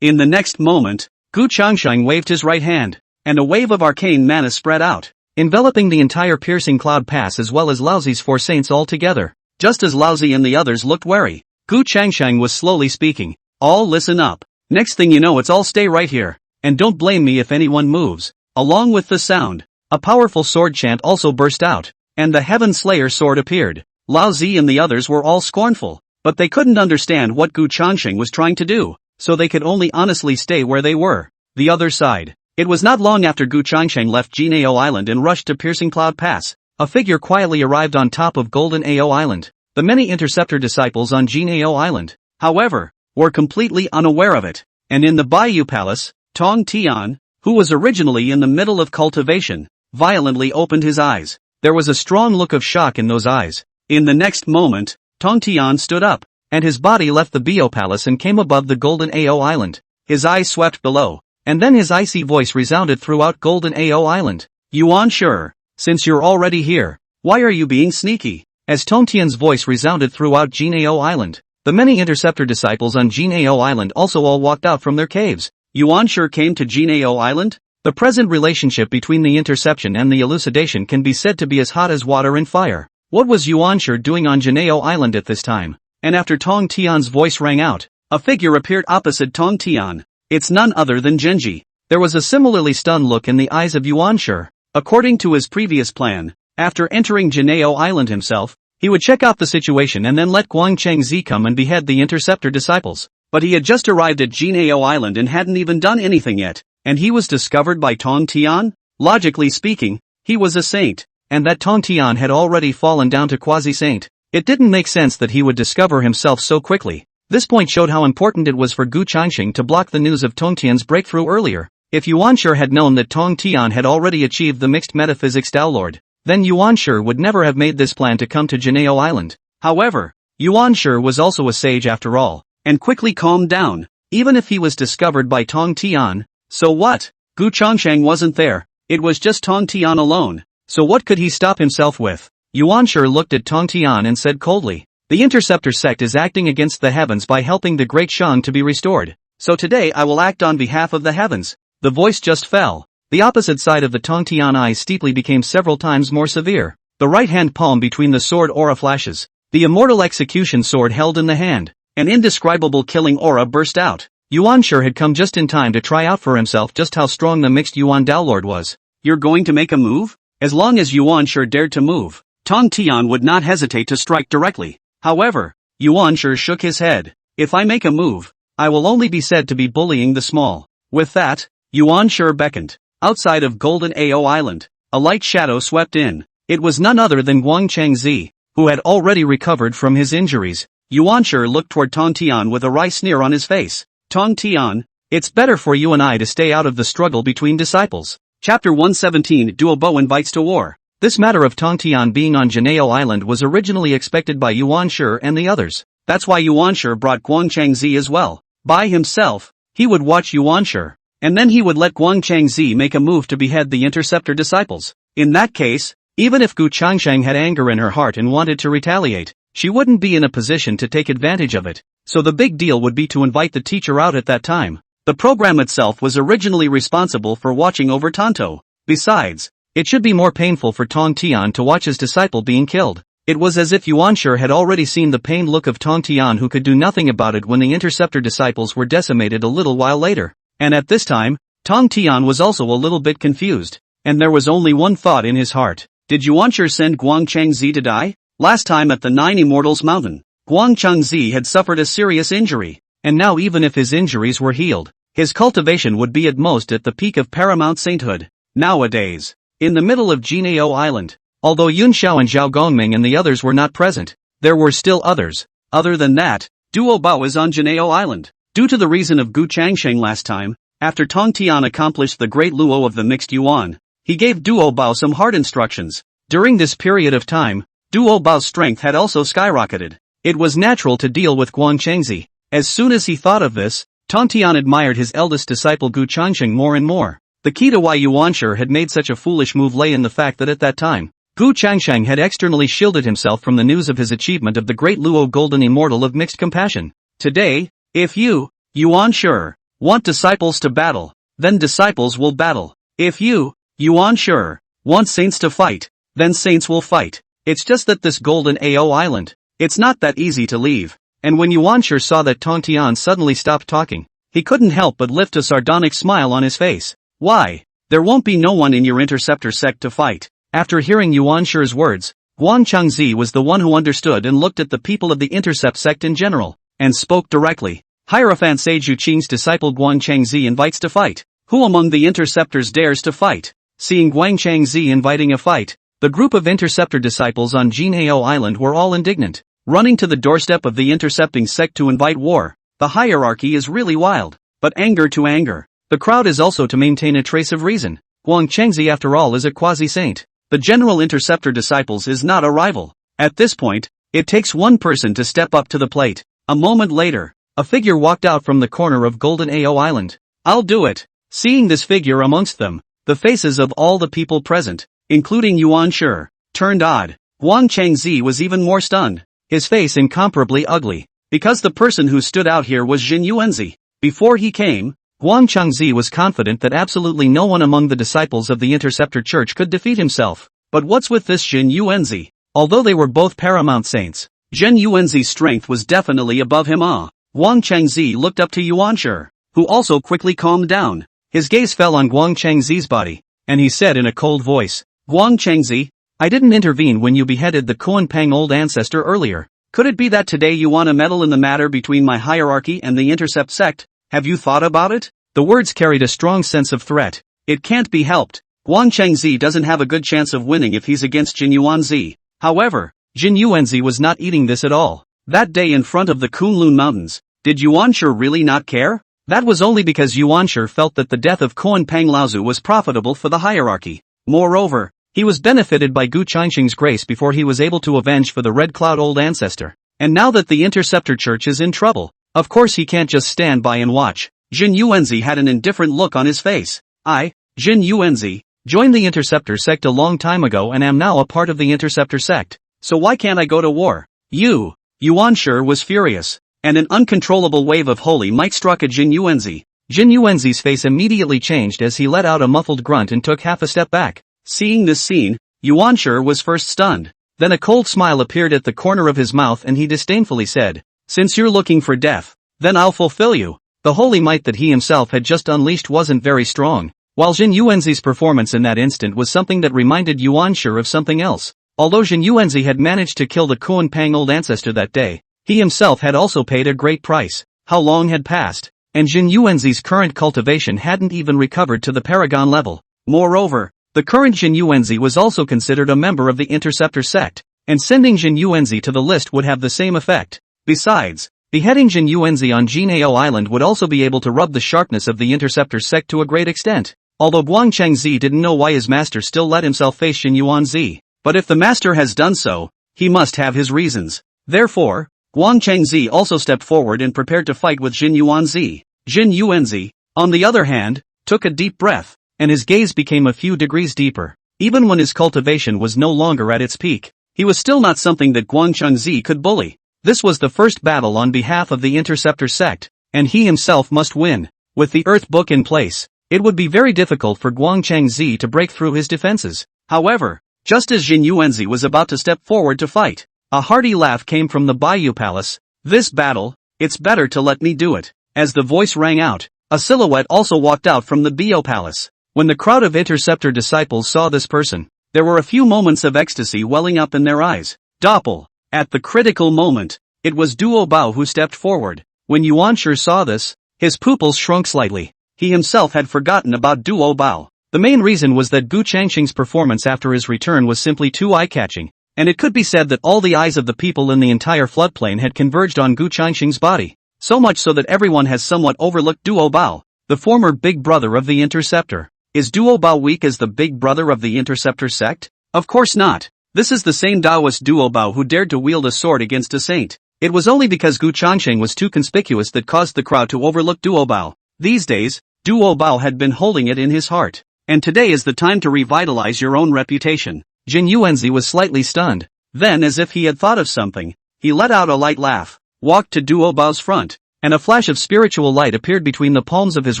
[SPEAKER 1] In the next moment, Gu Changsheng waved his right hand, and a wave of arcane mana spread out, enveloping the entire Piercing Cloud Pass as well as Laozi's four saints all together. Just as Laozi and the others looked wary, Gu Changsheng was slowly speaking. All listen up. Next thing you know it's all stay right here, and don't blame me if anyone moves. Along with the sound, a powerful sword chant also burst out, and the Heaven Slayer sword appeared. Laozi and the others were all scornful, but they couldn't understand what Gu Changsheng was trying to do, so they could only honestly stay where they were. The other side. It was not long after Gu Changsheng left Juejiao Island and rushed to Piercing Cloud Pass. A figure quietly arrived on top of Golden Ao Island. The many Interceptor disciples on Juejiao Island, however, were completely unaware of it, and in the Bayou Palace, Tong Tian, who was originally in the middle of cultivation, violently opened his eyes. There was a strong look of shock in those eyes. In the next moment, Tong Tian stood up, and his body left the Bio Palace and came above the Golden Ao Island. His eyes swept below, and then his icy voice resounded throughout Golden Ao Island. Yuanshi, since you're already here, why are you being sneaky? As Tong Tian's voice resounded throughout Juejiao Island, the many Interceptor disciples on Juejiao Island also all walked out from their caves. Yuanshi came to Juejiao Island? The present relationship between the interception and the elucidation can be said to be as hot as water and fire. What was Yuanshi doing on Juejiao Island at this time? And after Tong Tian's voice rang out, a figure appeared opposite Tong Tian. It's none other than Genji. There was a similarly stunned look in the eyes of Yuanshi. According to his previous plan, after entering Juejiao Island himself, he would check out the situation and then let Guang Chengzi come and behead the Interceptor disciples. But he had just arrived at Juejiao Island and hadn't even done anything yet, and he was discovered by Tong Tian? Logically speaking, he was a saint, and that Tong Tian had already fallen down to quasi-saint. It didn't make sense that he would discover himself so quickly. This point showed how important it was for Gu Changxing to block the news of Tong Tian's breakthrough earlier. If Yuanshi had known that Tong Tian had already achieved the mixed metaphysics Downlord, then Yuanshi would never have made this plan to come to Juejiao Island. However, Yuanshi was also a sage after all, and quickly calmed down, even if he was discovered by Tong Tian. So what? Gu Changsheng wasn't there, it was just Tong Tian alone, so what could he stop himself with? Yuanshi looked at Tong Tian and said coldly, "The Interceptor sect is acting against the heavens by helping the Great Shang to be restored, so today I will act on behalf of the heavens." The voice just fell. The opposite side of the Tong Tian eye steeply became several times more severe. The right hand palm between the sword aura flashes. The immortal execution sword held in the hand. An indescribable killing aura burst out. Yuanshi had come just in time to try out for himself just how strong the mixed Yuan Downlord was. "You're going to make a move?" As long as Yuanshi dared to move, Tong Tian would not hesitate to strike directly. However, Yuanshi shook his head. "If I make a move, I will only be said to be bullying the small." With that, Yuanshi beckoned. Outside of Golden Ao Island, a light shadow swept in. It was none other than Guang Chengzi, who had already recovered from his injuries. Yuanshi looked toward Tong Tian with a wry sneer on his face. "Tong Tian, it's better for you and I to stay out of the struggle between disciples." Chapter 117 Duo Bo invites to war. This matter of Tong Tian being on Juejiao Island was originally expected by Yuanshi and the others. That's why Yuanshi brought Guang Chengzi as well. By himself, he would watch Yuanshi, and then he would let Guang Chengzi make a move to behead the Interceptor disciples. In that case, even if Gu Changsheng had anger in her heart and wanted to retaliate, she wouldn't be in a position to take advantage of it. So the big deal would be to invite the teacher out at that time. The program itself was originally responsible for watching over Tonto. Besides, it should be more painful for Tong Tian to watch his disciple being killed. It was as if Yuanshi had already seen the pained look of Tong Tian, who could do nothing about it when the Interceptor disciples were decimated a little while later. And at this time, Tong Tian was also a little bit confused, and there was only one thought in his heart. Did Yuanshi send Guang Chengzi to die? Last time at the Nine Immortals Mountain, Guang Chengzi had suffered a serious injury, and now even if his injuries were healed, his cultivation would be at most at the peak of paramount sainthood. Nowadays, in the middle of Juejiao Island, although Yun Xiao and Zhao Gongming and the others were not present, there were still others. Other than that, Duo Bao is on Juejiao Island. Due to the reason of Gu Changsheng last time, after Tong Tian accomplished the great luo of the mixed yuan, he gave Duo Bao some hard instructions. During this period of time, Duo Bao's strength had also skyrocketed. It was natural to deal with Guang Chengzi. As soon as he thought of this, Tong Tian admired his eldest disciple Gu Changsheng more and more. The key to why Yuanshi had made such a foolish move lay in the fact that at that time, Gu Changsheng had externally shielded himself from the news of his achievement of the great luo golden immortal of mixed compassion. Today, if you, Yuanshi, want disciples to battle, then disciples will battle. If you, Yuanshi, want saints to fight, then saints will fight. It's just that this Golden Ao Island, it's not that easy to leave. And when Yuanshi saw that Tong Tian suddenly stopped talking, he couldn't help but lift a sardonic smile on his face. "Why? There won't be no one in your Interceptor sect to fight." After hearing Yuanshi's words, Guang Chengzi was the one who understood and looked at the people of the Intercept sect in general, and spoke directly. "Hierophant Sage Yuqing's disciple Guang Chengzi invites to fight. Who among the Interceptors dares to fight?" Seeing Guang Chengzi inviting a fight, the group of Interceptor disciples on Juejiao Island were all indignant, running to the doorstep of the intercepting sect to invite war. The hierarchy is really wild, but anger to anger, the crowd is also to maintain a trace of reason. Guang Chengzi after all is a quasi-saint. The general Interceptor disciples is not a rival. At this point, it takes one person to step up to the plate. A moment later, a figure walked out from the corner of Golden Ao Island. "I'll do it." Seeing this figure amongst them, the faces of all the people present, including Yuanshi, turned odd. Guang Chengzi was even more stunned, his face incomparably ugly, because the person who stood out here was Jin Yuanzi. Before he came, Guang Chengzi was confident that absolutely no one among the disciples of the Interceptor Church could defeat himself. But what's with this Jin Yuanzi? Although they were both paramount saints, Jin Yuanzi's strength was definitely above him. Guang Chengzi looked up to Yuanshi, who also quickly calmed down. His gaze fell on Guang Chengzi's body, and he said in a cold voice, "Guang Chengzi, I didn't intervene when you beheaded the Kuan-Pang old ancestor earlier. Could it be that today you want to meddle in the matter between my hierarchy and the Intercept sect? Have you thought about it?" The words carried a strong sense of threat. It can't be helped. Guang Chengzi doesn't have a good chance of winning if he's against Jin Yuanzi. However, Jin Yuanzi was not eating this at all. That day in front of the Kunlun Mountains, did Yuanshi really not care? That was only because Yuanshi felt that the death of Kuan Pang Laozu was profitable for the hierarchy. Moreover, he was benefited by Gu Changxing's grace before he was able to avenge for the Red Cloud old ancestor. And now that the Interceptor Church is in trouble, of course he can't just stand by and watch. Jin Yuanzi had an indifferent look on his face. I, Jin Yuanzi, joined the Interceptor sect a long time ago and am now a part of the Interceptor sect. So why can't I go to war? Yuanshi was furious, and an uncontrollable wave of holy might struck at Jin Yuanzi. Jin Yuanzi's face immediately changed as he let out a muffled grunt and took half a step back. Seeing this scene, Yuanshi was first stunned. Then a cold smile appeared at the corner of his mouth and he disdainfully said, "Since you're looking for death, then I'll fulfill you." The holy might that he himself had just unleashed wasn't very strong, while Jin Yuanzi's performance in that instant was something that reminded Yuanshi of something else. Although Jin Yuanzi had managed to kill the Kuan Pang old ancestor that day, he himself had also paid a great price. How long had passed, and Jin Yuanzi's current cultivation hadn't even recovered to the paragon level. Moreover, the current Jin Yuanzi was also considered a member of the Interceptor sect, and sending Jin Yuanzi to the list would have the same effect. Besides, beheading Jin Yuanzi on Juejiao Island would also be able to rub the sharpness of the Interceptor sect to a great extent. Although Guang Changzi didn't know why his master still let himself face Jin Yuanzi, but if the master has done so, he must have his reasons. Therefore, Guang Changzi also stepped forward and prepared to fight with Jin Yuanzi. Jin Yuanzi, on the other hand, took a deep breath, and his gaze became a few degrees deeper. Even when his cultivation was no longer at its peak, he was still not something that Guang Changzi could bully. This was the first battle on behalf of the Interceptor sect, and he himself must win. With the Earth Book in place, it would be very difficult for Guang Changzi to break through his defenses. However, just as Jin Yuanzi was about to step forward to fight, a hearty laugh came from the Bayou Palace. "This battle, it's better to let me do it." As the voice rang out, a silhouette also walked out from the Bayou Palace. When the crowd of Interceptor disciples saw this person, there were a few moments of ecstasy welling up in their eyes. Doppel. At the critical moment, it was Duo Bao who stepped forward. When Yuanshi saw this, his pupils shrunk slightly. He himself had forgotten about Duo Bao. The main reason was that Gu Changxing's performance after his return was simply too eye-catching, and it could be said that all the eyes of the people in the entire floodplain had converged on Gu Changxing's body. So much so that everyone has somewhat overlooked Duo Bao, the former big brother of the Interceptor. Is Duo Bao weak as the big brother of the Interceptor sect? Of course not. This is the same Taoist Duo Bao who dared to wield a sword against a saint. It was only because Gu Changxing was too conspicuous that caused the crowd to overlook Duo Bao. These days, Duo Bao had been holding it in his heart. And today is the time to revitalize your own reputation. Jin Yuanzi was slightly stunned. Then, as if he had thought of something, he let out a light laugh, walked to Duo Bao's front, and a flash of spiritual light appeared between the palms of his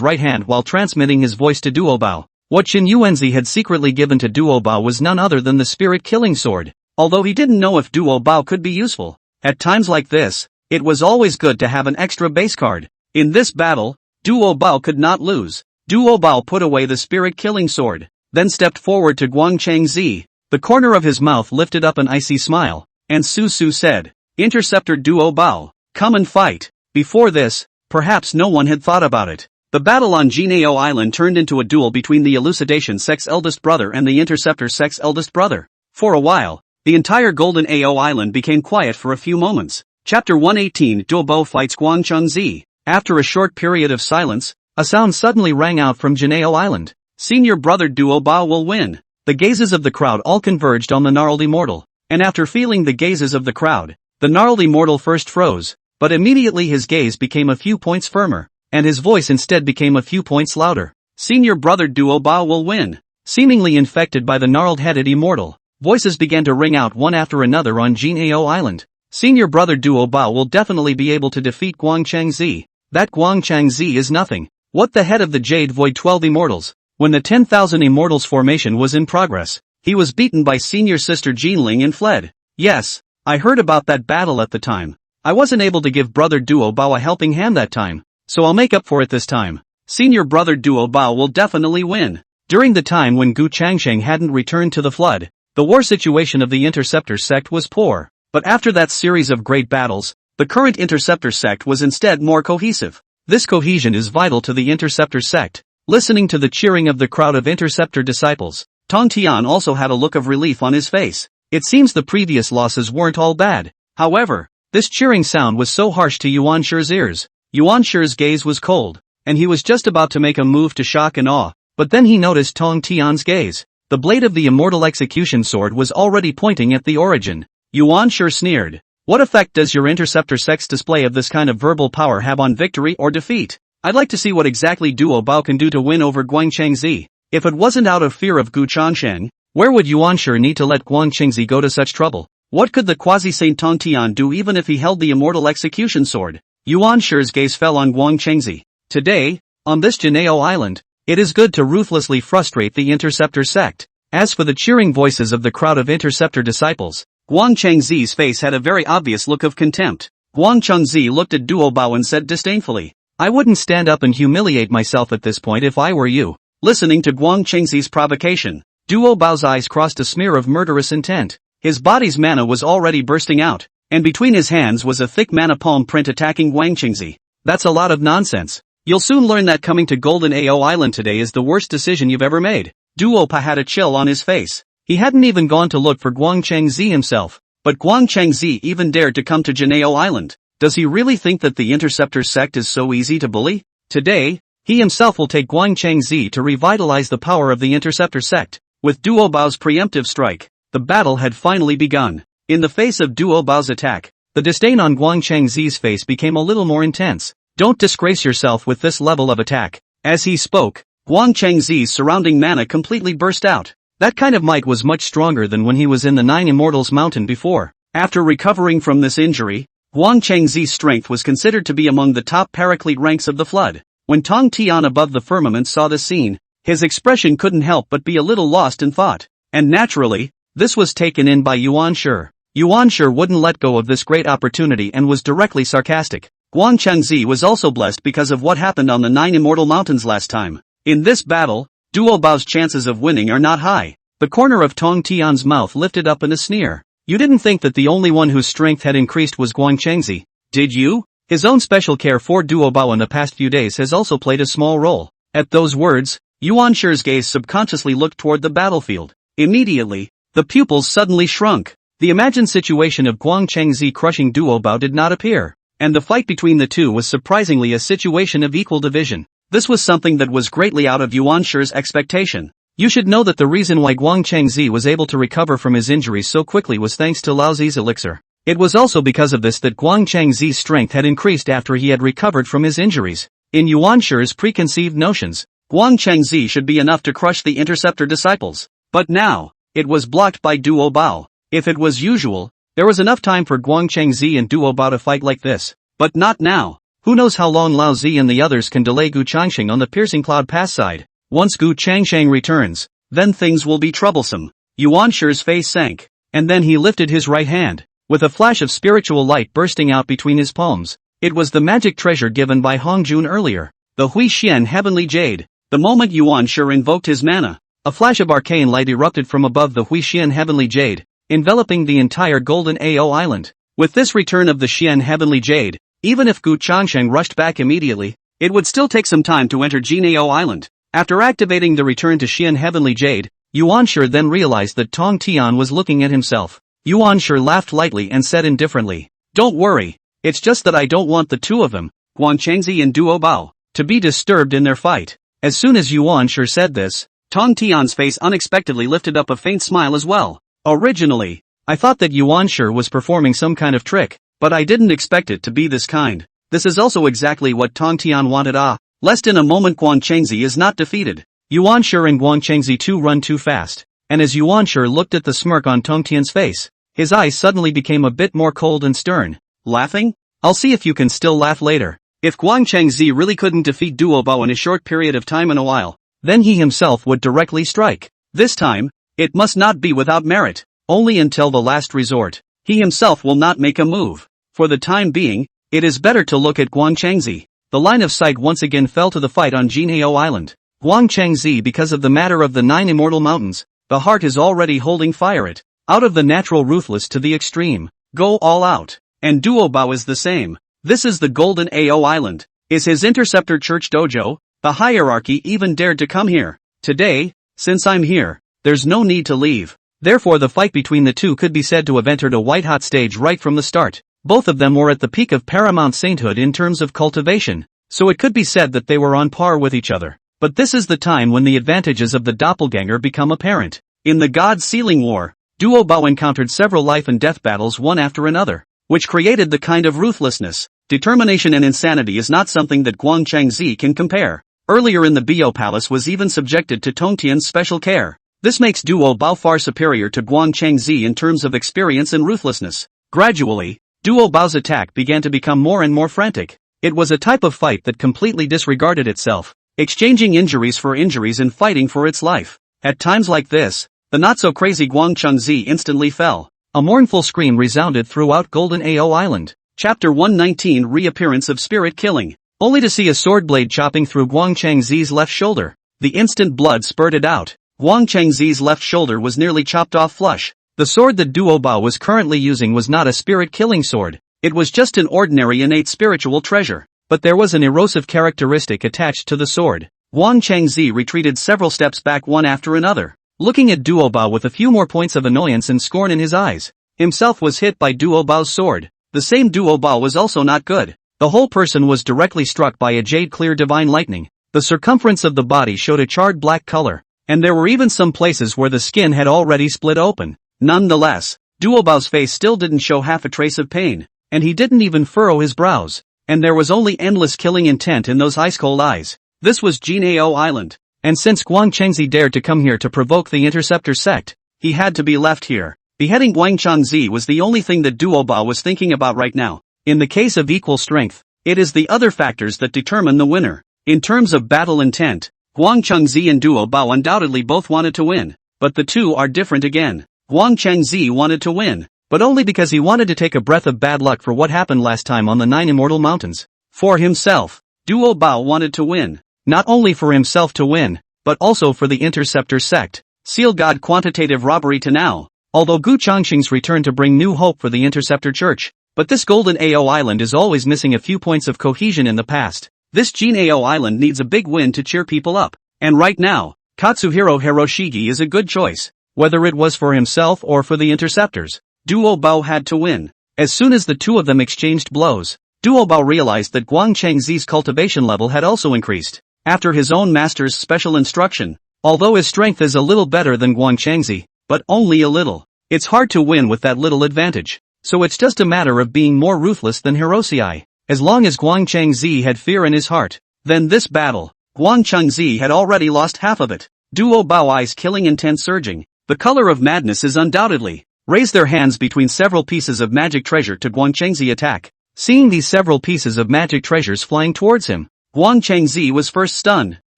[SPEAKER 1] right hand while transmitting his voice to Duo Bao. What Jin Yuanzi had secretly given to Duo Bao was none other than the spirit-killing sword. Although he didn't know if Duo Bao could be useful, at times like this, it was always good to have an extra base card. In this battle, Duo Bao could not lose. Duo Bao put away the spirit-killing sword, then stepped forward to Guang Changzi. The corner of his mouth lifted up an icy smile, and Su Su said, "Interceptor Duo Bao, come and fight." Before this, perhaps no one had thought about it. The battle on Juejiao Island turned into a duel between the Elucidation sect's eldest brother and the Interceptor sect's eldest brother. For a while, the entire Golden Ao Island became quiet for a few moments. Chapter 118 Duo Bao fights Guang Changzi. After a short period of silence, a sound suddenly rang out from Juejiao Island. "Senior brother Duo Bao will win." The gazes of the crowd all converged on the gnarled immortal, and after feeling the gazes of the crowd, the gnarled immortal first froze, but immediately his gaze became a few points firmer, and his voice instead became a few points louder. "Senior brother Duo Bao will win." Seemingly infected by the gnarled-headed immortal, voices began to ring out one after another on Juejiao Island. "Senior brother Duo Bao will definitely be able to defeat Guang Changzi. That Guang Changzi is nothing. What the head of the Jade Void 12 Immortals?" When the 10,000 Immortals formation was in progress, he was beaten by senior sister Jinling and fled. "Yes, I heard about that battle at the time. I wasn't able to give brother Duo Bao a helping hand that time, so I'll make up for it this time. Senior brother Duo Bao will definitely win." During the time when Gu Changxing hadn't returned to the flood, the war situation of the Interceptor sect was poor. But after that series of great battles, the current Interceptor sect was instead more cohesive. This cohesion is vital to the Interceptor sect. Listening to the cheering of the crowd of Interceptor disciples, Tong Tian also had a look of relief on his face. It seems the previous losses weren't all bad. However, This cheering sound was so harsh to Yuan Shi's ears. Yuan Shi's gaze was cold, and he was just about to make a move to shock and awe, but then he noticed Tong Tian's gaze. The blade of the immortal execution sword was already pointing at the origin. Yuan Shi sneered. What effect does your interceptor sect's display of this kind of verbal power have on victory or defeat? I'd like to see what exactly Duo Bao can do to win over Guang Chengzi. If it wasn't out of fear of Gu Changsheng, where would Yuan Shi need to let Guang Chengzi go to such trouble? What could the quasi-saint Tong Tian do even if he held the immortal execution sword? Yuan Shi's gaze fell on Guang Chengzi. Today, on this Juejiao island, it is good to ruthlessly frustrate the interceptor sect. As for the cheering voices of the crowd of interceptor disciples, Guang Chengzi's face had a very obvious look of contempt. Guang Chengzi looked at Duo Bao and said disdainfully, I wouldn't stand up and humiliate myself at this point if I were you. Listening to Guang Chengzi's provocation, Duo Bao's eyes crossed a smear of murderous intent. His body's mana was already bursting out, and between his hands was a thick mana palm print attacking Guang Chengzi. That's a lot of nonsense. You'll soon learn that coming to Golden Ao Island today is the worst decision you've ever made. Duo Pa had a chill on his face. He hadn't even gone to look for Guang Chengzi himself, but Guang Chengzi even dared to come to Juejiao Island. Does he really think that the interceptor sect is so easy to bully? Today, he himself will take Guang Chengzi to revitalize the power of the interceptor sect. With Duo Bao's preemptive strike, the battle had finally begun. In the face of Duo Bao's attack, the disdain on Guang Chengzi's face became a little more intense. Don't disgrace yourself with this level of attack. As he spoke, Guang Chengzi's surrounding mana completely burst out. That kind of might was much stronger than when he was in the Nine Immortals Mountain before. After recovering from this injury, Guang Chengzi's strength was considered to be among the top paraclete ranks of the flood. When Tong Tian above the firmament saw the scene, his expression couldn't help but be a little lost in thought. And naturally, this was taken in by Yuan Shi. Yuan Shi wouldn't let go of this great opportunity and was directly sarcastic. Guang Chengzi was also blessed because of what happened on the Nine Immortal Mountains last time. In this battle, Duo Bao's chances of winning are not high. The corner of Tong Tian's mouth lifted up in a sneer. You didn't think that the only one whose strength had increased was Guang Chengzi, did you? His own special care for Duo Bao in the past few days has also played a small role. At those words, Yuan Shi's gaze subconsciously looked toward the battlefield. Immediately, the pupils suddenly shrunk. The imagined situation of Guang Chengzi crushing Duo Bao did not appear, and the fight between the two was surprisingly a situation of equal division. This was something that was greatly out of Yuan Shi's expectation. You should know that the reason why Guang Chengzi was able to recover from his injuries so quickly was thanks to Lao Zi's elixir. It was also because of this that Guang Chengzi's strength had increased after he had recovered from his injuries. In Yuan Shi's preconceived notions, Guang Chengzi should be enough to crush the interceptor disciples. But now, it was blocked by Duo Bao. If it was usual, there was enough time for Guang Chengzi and Duo Bao to fight like this. But not now. Who knows how long Lao Zi and the others can delay Gu Changsheng on the Piercing Cloud Pass side. Once Gu Changsheng returns, then things will be troublesome. Yuan Shi's face sank, and then he lifted his right hand, with a flash of spiritual light bursting out between his palms. It was the magic treasure given by Hong Jun earlier, the Hui Xian Heavenly Jade. The moment Yuan Shi invoked his mana, a flash of arcane light erupted from above the Hui Xian Heavenly Jade, enveloping the entire Golden Ao Island. With this return of the Xian Heavenly Jade, even if Gu Changsheng rushed back immediately, it would still take some time to enter Juejiao Island. After activating the return to Xian Heavenly Jade, Yuan Shi then realized that Tong Tian was looking at himself. Yuan Shi laughed lightly and said indifferently, "Don't worry, it's just that I don't want the two of them, Guang Chengzi and Duo Bao, to be disturbed in their fight." As soon as Yuan Shi said this, Tong Tian's face unexpectedly lifted up a faint smile as well. Originally, I thought that Yuan Shi was performing some kind of trick, but I didn't expect it to be this kind. This is also exactly what Tong Tian wanted. Lest in a moment Guang Chengzi is not defeated. Yuan Shi and Guang Chengzi too run too fast, and as Yuan Shi looked at the smirk on Tong Tian's face, his eyes suddenly became a bit more cold and stern. Laughing? I'll see if you can still laugh later. If Guang Chengzi really couldn't defeat Duo Bao in a short period of time in a while, then he himself would directly strike. This time, it must not be without merit, only until the last resort. He himself will not make a move. For the time being, it is better to look at Guang Chengzi. The line of sight once again fell to the fight on Juejiao Island. Guang Chengzi, because of the matter of the Nine Immortal Mountains, the heart is already holding fire it. Out of the natural ruthless to the extreme. Go all out. And Duo Bao is the same. This is the Golden Ao Island. Is his interceptor church dojo? The hierarchy even dared to come here. Today, since I'm here, there's no need to leave. Therefore the fight between the two could be said to have entered a white-hot stage right from the start. Both of them were at the peak of paramount sainthood in terms of cultivation, so it could be said that they were on par with each other. But this is the time when the advantages of the doppelganger become apparent. In the God Sealing War, Duo Bao encountered several life and death battles one after another, which created the kind of ruthlessness, determination and insanity is not something that Guang Changzi can compare. Earlier in the Bio Palace was even subjected to Tongtian's special care. This makes Duo Bao far superior to Guang Changzi in terms of experience and ruthlessness. Gradually, Duo Bao's attack began to become more and more frantic. It was a type of fight that completely disregarded itself, exchanging injuries for injuries and fighting for its life. At times like this, the not-so-crazy Guang Changzi instantly fell. A mournful scream resounded throughout Golden Ao Island. Chapter 119 Reappearance of Spirit Killing. Only to see a sword blade chopping through Guang Changzi's left shoulder. The instant blood spurted out. Guang Changzi's left shoulder was nearly chopped off flush. The sword that Duo Bao was currently using was not a spirit-killing sword. It was just an ordinary innate spiritual treasure. But there was an erosive characteristic attached to the sword. Guang Changzi retreated several steps back one after another, looking at Duo Bao with a few more points of annoyance and scorn in his eyes. Himself was hit by Duo Bao's sword. The same Duo Bao was also not good. The whole person was directly struck by a jade-clear divine lightning. The circumference of the body showed a charred black color, and there were even some places where the skin had already split open. Nonetheless, Duo Bao's face still didn't show half a trace of pain, and he didn't even furrow his brows. And there was only endless killing intent in those ice-cold eyes. This was Juejiao Island. And since Guang Changzi dared to come here to provoke the Interceptor sect, he had to be left here. Beheading Guang Changzi was the only thing that Duo Bao was thinking about right now. In the case of equal strength, it is the other factors that determine the winner. In terms of battle intent, Guang Changzi and Duo Bao undoubtedly both wanted to win. But the two are different again. Guang Changzi wanted to win, but only because he wanted to take a breath of bad luck for what happened last time on the 9 Immortal Mountains. For himself, Duo Bao wanted to win. Not only for himself to win, but also for the Interceptor sect. Seal God quantitative robbery to now. Although Gu Changxing's return to bring new hope for the Interceptor Church, but this Golden Ao Island is always missing a few points of cohesion in the past. This Juejiao Island needs a big win to cheer people up. And right now, Katsuhiro Hiroshige is a good choice. Whether it was for himself or for the Interceptors, Duo Bao had to win. As soon as the two of them exchanged blows, Duo Bao realized that Guang Changzi's cultivation level had also increased. After his own master's special instruction, although his strength is a little better than Guang Changzi, but only a little, it's hard to win with that little advantage. So it's just a matter of being more ruthless than Hiroshige. As long as Guang Changzi had fear in his heart, then this battle, Guang Changzi had already lost half of it. Duo Bao eyes killing intent surging. The color of madness is undoubtedly. Raise their hands between several pieces of magic treasure to Guang Changzi attack. Seeing these several pieces of magic treasures flying towards him, Guang Changzi was first stunned,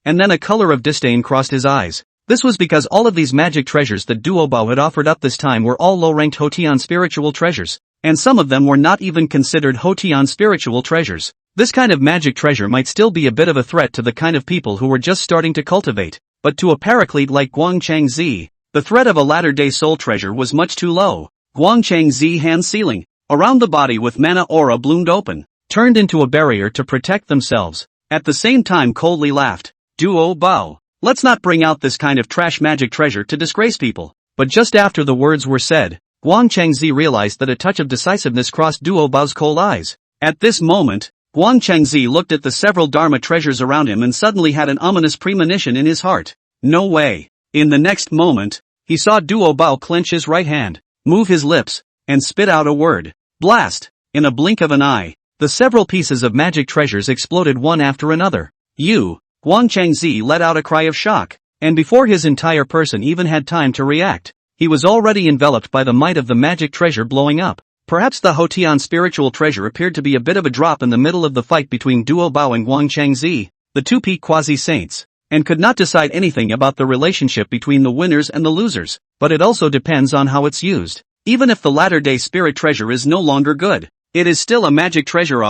[SPEAKER 1] and then a color of disdain crossed his eyes. This was because all of these magic treasures that Duo Bao had offered up this time were all low-ranked Hotian spiritual treasures, and some of them were not even considered Hotian spiritual treasures. This kind of magic treasure might still be a bit of a threat to the kind of people who were just starting to cultivate, but to a paraclete like Guang Changzi, the threat of a latter-day soul treasure was much too low. Guang Changzi hand sealing, around the body with mana aura bloomed open, turned into a barrier to protect themselves. At the same time coldly laughed. Duo Bao, let's not bring out this kind of trash magic treasure to disgrace people. But just after the words were said, Guang Changzi realized that a touch of decisiveness crossed Duo Bao's cold eyes. At this moment, Guang Changzi looked at the several Dharma treasures around him and suddenly had an ominous premonition in his heart. No way. In the next moment, he saw Duo Bao clench his right hand, move his lips, and spit out a word. Blast! In a blink of an eye, the several pieces of magic treasures exploded one after another. Guang Changzi let out a cry of shock, and before his entire person even had time to react, he was already enveloped by the might of the magic treasure blowing up. Perhaps the Hotian spiritual treasure appeared to be a bit of a drop in the middle of the fight between Duo Bao and Guang Changzi, the two peak quasi-saints, and could not decide anything about the relationship between the winners and the losers, but it also depends on how it's used. Even if the latter-day spirit treasure is no longer good, it is still a magic treasure.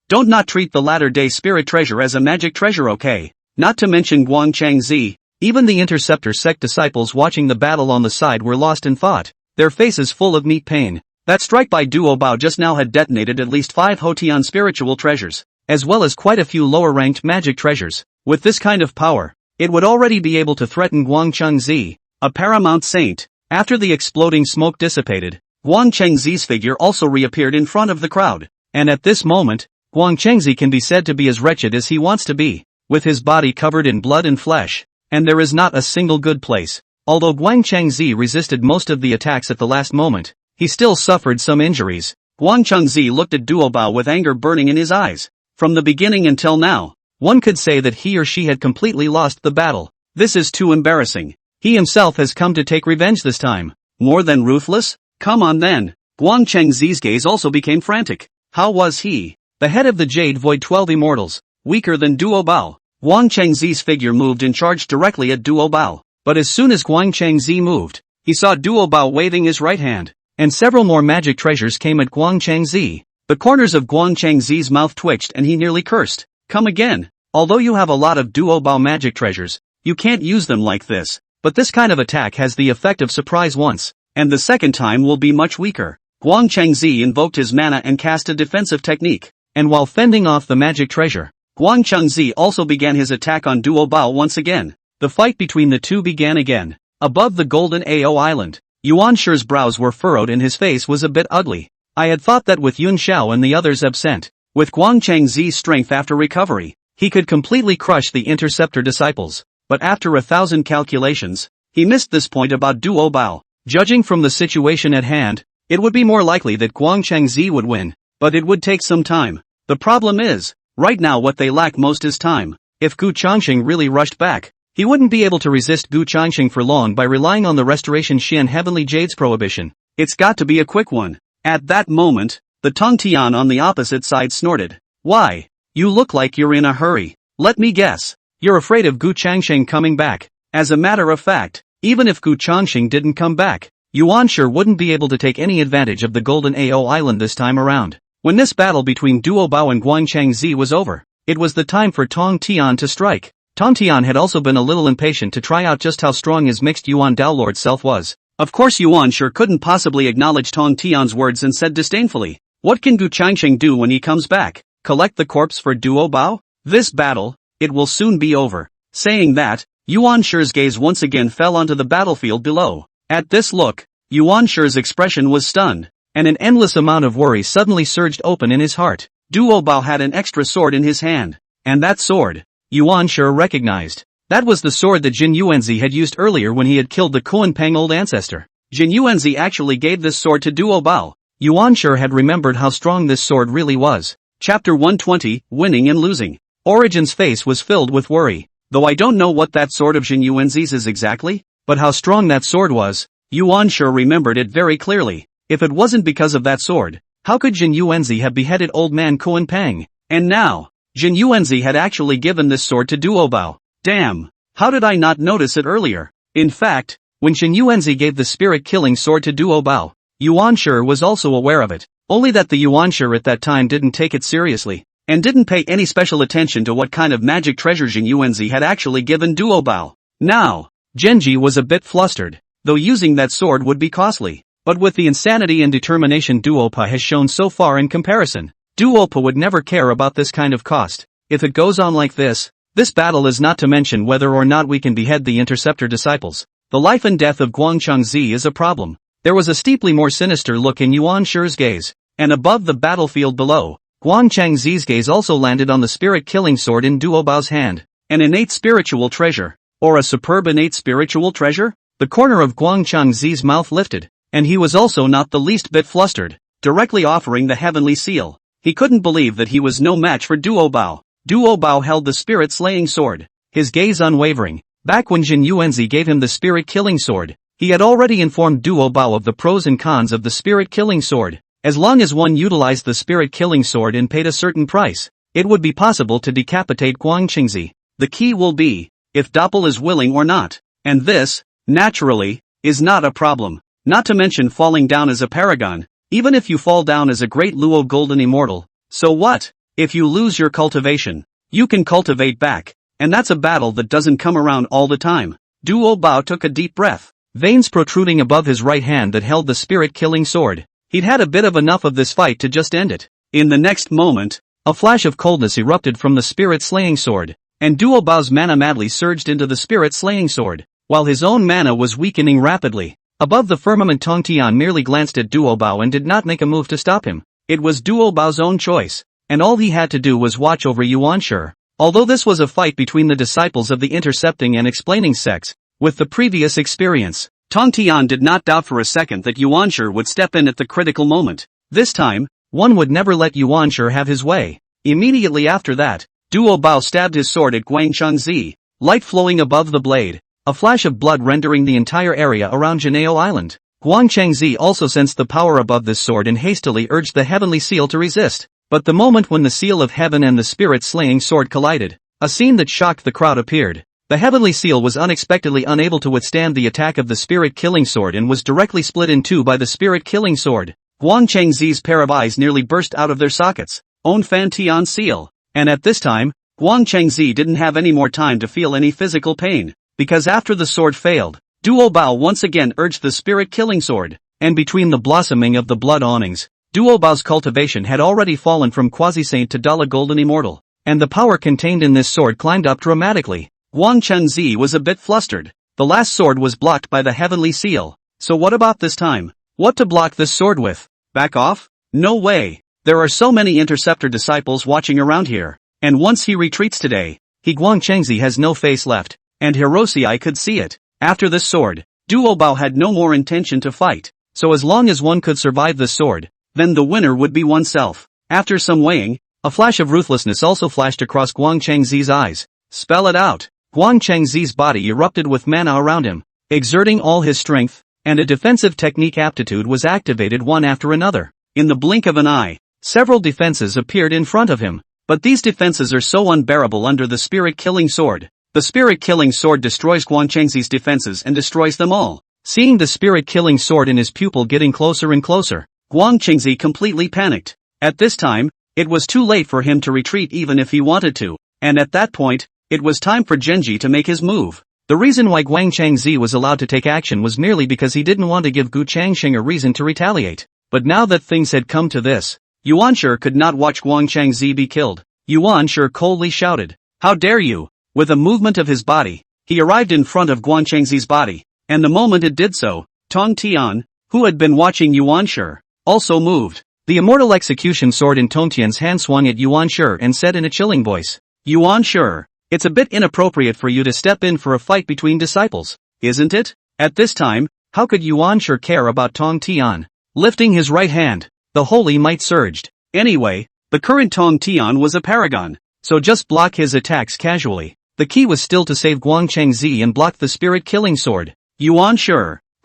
[SPEAKER 1] Don't not treat the latter-day spirit treasure as a magic treasure, okay? Not to mention Guang Changzi, even the Interceptor sect disciples watching the battle on the side were lost in thought, their faces full of meat pain. That strike by Duo Bao just now had detonated at least 5 Hotian spiritual treasures, as well as quite a few lower-ranked magic treasures. With this kind of power, it would already be able to threaten Guang Changzi, a paramount saint. After the exploding smoke dissipated, Guan Chengzi's figure also reappeared in front of the crowd. And at this moment, Guan Chengzi can be said to be as wretched as he wants to be, with his body covered in blood and flesh. And there is not a single good place. Although Guan Chengzi resisted most of the attacks at the last moment, he still suffered some injuries. Guan Chengzi looked at Duo Bao with anger burning in his eyes. From the beginning until now, one could say that he or she had completely lost the battle. This is too embarrassing. He himself has come to take revenge this time. More than ruthless? Come on then. Guan Chengzi's gaze also became frantic. How was he, the head of the Jade Void 12 Immortals, weaker than Duo Bao? Guan Chengzi's figure moved and charged directly at Duo Bao. But as soon as Guan Chengzi moved, he saw Duo Bao waving his right hand, and several more magic treasures came at Guan Chengzi. The corners of Guan Chengzi's mouth twitched and he nearly cursed. Come again. Although you have a lot of Duo Bao magic treasures, you can't use them like this. But this kind of attack has the effect of surprise once, and the second time will be much weaker. Guan Chengzi invoked his mana and cast a defensive technique, and while fending off the magic treasure, Guan Chengzi also began his attack on Duo Bao once again. The fight between the two began again. Above the golden Ao island, Yuan Shi's brows were furrowed and his face was a bit ugly. I had thought that with Yun Xiao and the others absent, with Guan Chengzi's strength after recovery, he could completely crush the Interceptor disciples. But after 1,000 calculations, he missed this point about Duo Bao. Judging from the situation at hand, it would be more likely that Guan Chengzi would win, but it would take some time. The problem is, right now what they lack most is time. If Gu Changxing really rushed back, he wouldn't be able to resist Gu Changxing for long by relying on the Restoration Xian Heavenly Jade's prohibition. It's got to be a quick one. At that moment, the Tong Tian on the opposite side snorted. Why? You look like you're in a hurry. Let me guess. You're afraid of Gu Changxing coming back. As a matter of fact, even if Gu Changxing didn't come back, Yuan Shi wouldn't be able to take any advantage of the Golden Ao Island this time around. When this battle between Duo Bao and Guan Chengzi was over, it was the time for Tong Tian to strike. Tong Tian had also been a little impatient to try out just how strong his mixed Yuan Downlord self was. Of course Yuan Shi couldn't possibly acknowledge Tong Tian's words and said disdainfully, what can Gu Changxing do when he comes back? Collect the corpse for Duo Bao? This battle, it will soon be over. Saying that, Yuan Shi's gaze once again fell onto the battlefield below. At this look, Yuan Shi's expression was stunned, and an endless amount of worry suddenly surged open in his heart. Duo Bao had an extra sword in his hand, and that sword, Yuan Shi recognized. That was the sword that Jin Yuanzi had used earlier when he had killed the Kuan-Peng old ancestor. Jin Yuanzi actually gave this sword to Duo Bao. Yuan Shi had remembered how strong this sword really was. Chapter 120, Winning and Losing. Origin's face was filled with worry. Though I don't know what that sword of Jin Yuanzi's is exactly, but how strong that sword was, Yuan Shi remembered it very clearly. If it wasn't because of that sword, how could Jin Yuanzi have beheaded old man Kuan-Peng? And now, Jin Yuanzi had actually given this sword to Duo Bao. Damn! How did I not notice it earlier? In fact, when Jin Yuanzi gave the spirit-killing sword to Duo Bao, Yuan Shi was also aware of it, only that the Yuan Shi at that time didn't take it seriously, and didn't pay any special attention to what kind of magic treasure Jin Yuanzi had actually given Duo Bao. Now, Genji was a bit flustered, though using that sword would be costly, but with the insanity and determination Duopa has shown so far in comparison, Duopa would never care about this kind of cost. If it goes on like this battle is not to mention whether or not we can behead the Interceptor disciples. The life and death of Guan Chengzi is a problem. There was a steeply more sinister look in Yuan Shi's gaze, and above the battlefield below, Guan Chengzi's gaze also landed on the spirit-killing sword in Duo Bao's hand. An innate spiritual treasure, or a superb innate spiritual treasure? The corner of Guan Chengzi's mouth lifted, and he was also not the least bit flustered, directly offering the heavenly seal. He couldn't believe that he was no match for Duo Bao. Duo Bao held the spirit-slaying sword, his gaze unwavering. Back when Jin Yuanzi gave him the spirit-killing sword, he had already informed Duo Bao of the pros and cons of the spirit-killing sword. As long as one utilized the spirit-killing sword and paid a certain price, it would be possible to decapitate Guan Chengzi. The key will be, if Doppel is willing or not. And this, naturally, is not a problem. Not to mention falling down as a paragon, even if you fall down as a great Luo Golden Immortal. So what? If you lose your cultivation, you can cultivate back, and that's a battle that doesn't come around all the time. Duo Bao took a deep breath, veins protruding above his right hand that held the spirit-killing sword. He'd had a bit of enough of this fight to just end it. In the next moment, a flash of coldness erupted from the spirit-slaying sword, and Duo Bao's mana madly surged into the spirit-slaying sword, while his own mana was weakening rapidly. Above the firmament, Tong Tian merely glanced at Duo Bao and did not make a move to stop him. It was Duo Bao's own choice, and all he had to do was watch over Yuan Shi. Although this was a fight between the disciples of the intercepting and explaining sects, with the previous experience, Tong Tian did not doubt for a second that Yuan Shi would step in at the critical moment. This time, one would never let Yuan Shi have his way. Immediately after that, Duo Bao stabbed his sword at Guang Chengzi, light flowing above the blade, a flash of blood rendering the entire area around Juejiao Island. Guang Chengzi also sensed the power above this sword and hastily urged the heavenly seal to resist. But the moment when the seal of heaven and the spirit-slaying sword collided, a scene that shocked the crowd appeared. The heavenly seal was unexpectedly unable to withstand the attack of the spirit-killing sword and was directly split in two by the spirit-killing sword. Guang Chengzi's pair of eyes nearly burst out of their sockets. Own Fan Tian seal. And at this time, Guang Chengzi didn't have any more time to feel any physical pain, because after the sword failed, Duo Bao once again urged the spirit-killing sword, and between the blossoming of the blood awnings, Duo Bao's cultivation had already fallen from quasi-saint to Dala Golden Immortal, and the power contained in this sword climbed up dramatically. Guang Chengzi was a bit flustered. The last sword was blocked by the heavenly seal. So what about this time? What to block this sword with? Back off? No way. There are so many interceptor disciples watching around here, and once he retreats today, Guang Chengzi has no face left, and Hirosei could see it. After this sword, Duo Bao had no more intention to fight, so as long as one could survive the sword, then the winner would be oneself. After some weighing, a flash of ruthlessness also flashed across Guang Chengzi's eyes. Spell it out. Guang Chengzi's body erupted with mana around him, exerting all his strength, and a defensive technique aptitude was activated one after another. In the blink of an eye, several defenses appeared in front of him, but these defenses are so unbearable under the spirit-killing sword. The spirit-killing sword destroys Guang Chengzi's defenses and destroys them all. Seeing the spirit-killing sword in his pupil getting closer and closer, Guang Chengzi completely panicked. At this time, it was too late for him to retreat even if he wanted to, and at that point, it was time for Genji to make his move. The reason why Guang Chengzi was allowed to take action was merely because he didn't want to give Gu Changxing a reason to retaliate. But now that things had come to this, Yuan Shi could not watch Guang Chengzi be killed. Yuan Shi coldly shouted, "How dare you!" With a movement of his body, he arrived in front of Guang Chengzi's body, and the moment it did so, Tong Tian, who had been watching Yuan Shi, also moved. The immortal execution sword in Tong Tian's hand swung at Yuan Shi and said in a chilling voice, "Yuan Shi, it's a bit inappropriate for you to step in for a fight between disciples, isn't it?" At this time, how could Yuan Shi care about Tong Tian? Lifting his right hand, the holy might surged. Anyway, the current Tong Tian was a paragon, so just block his attacks casually. The key was still to save Guang Chengzi and block the spirit-killing sword. Yuan Shi,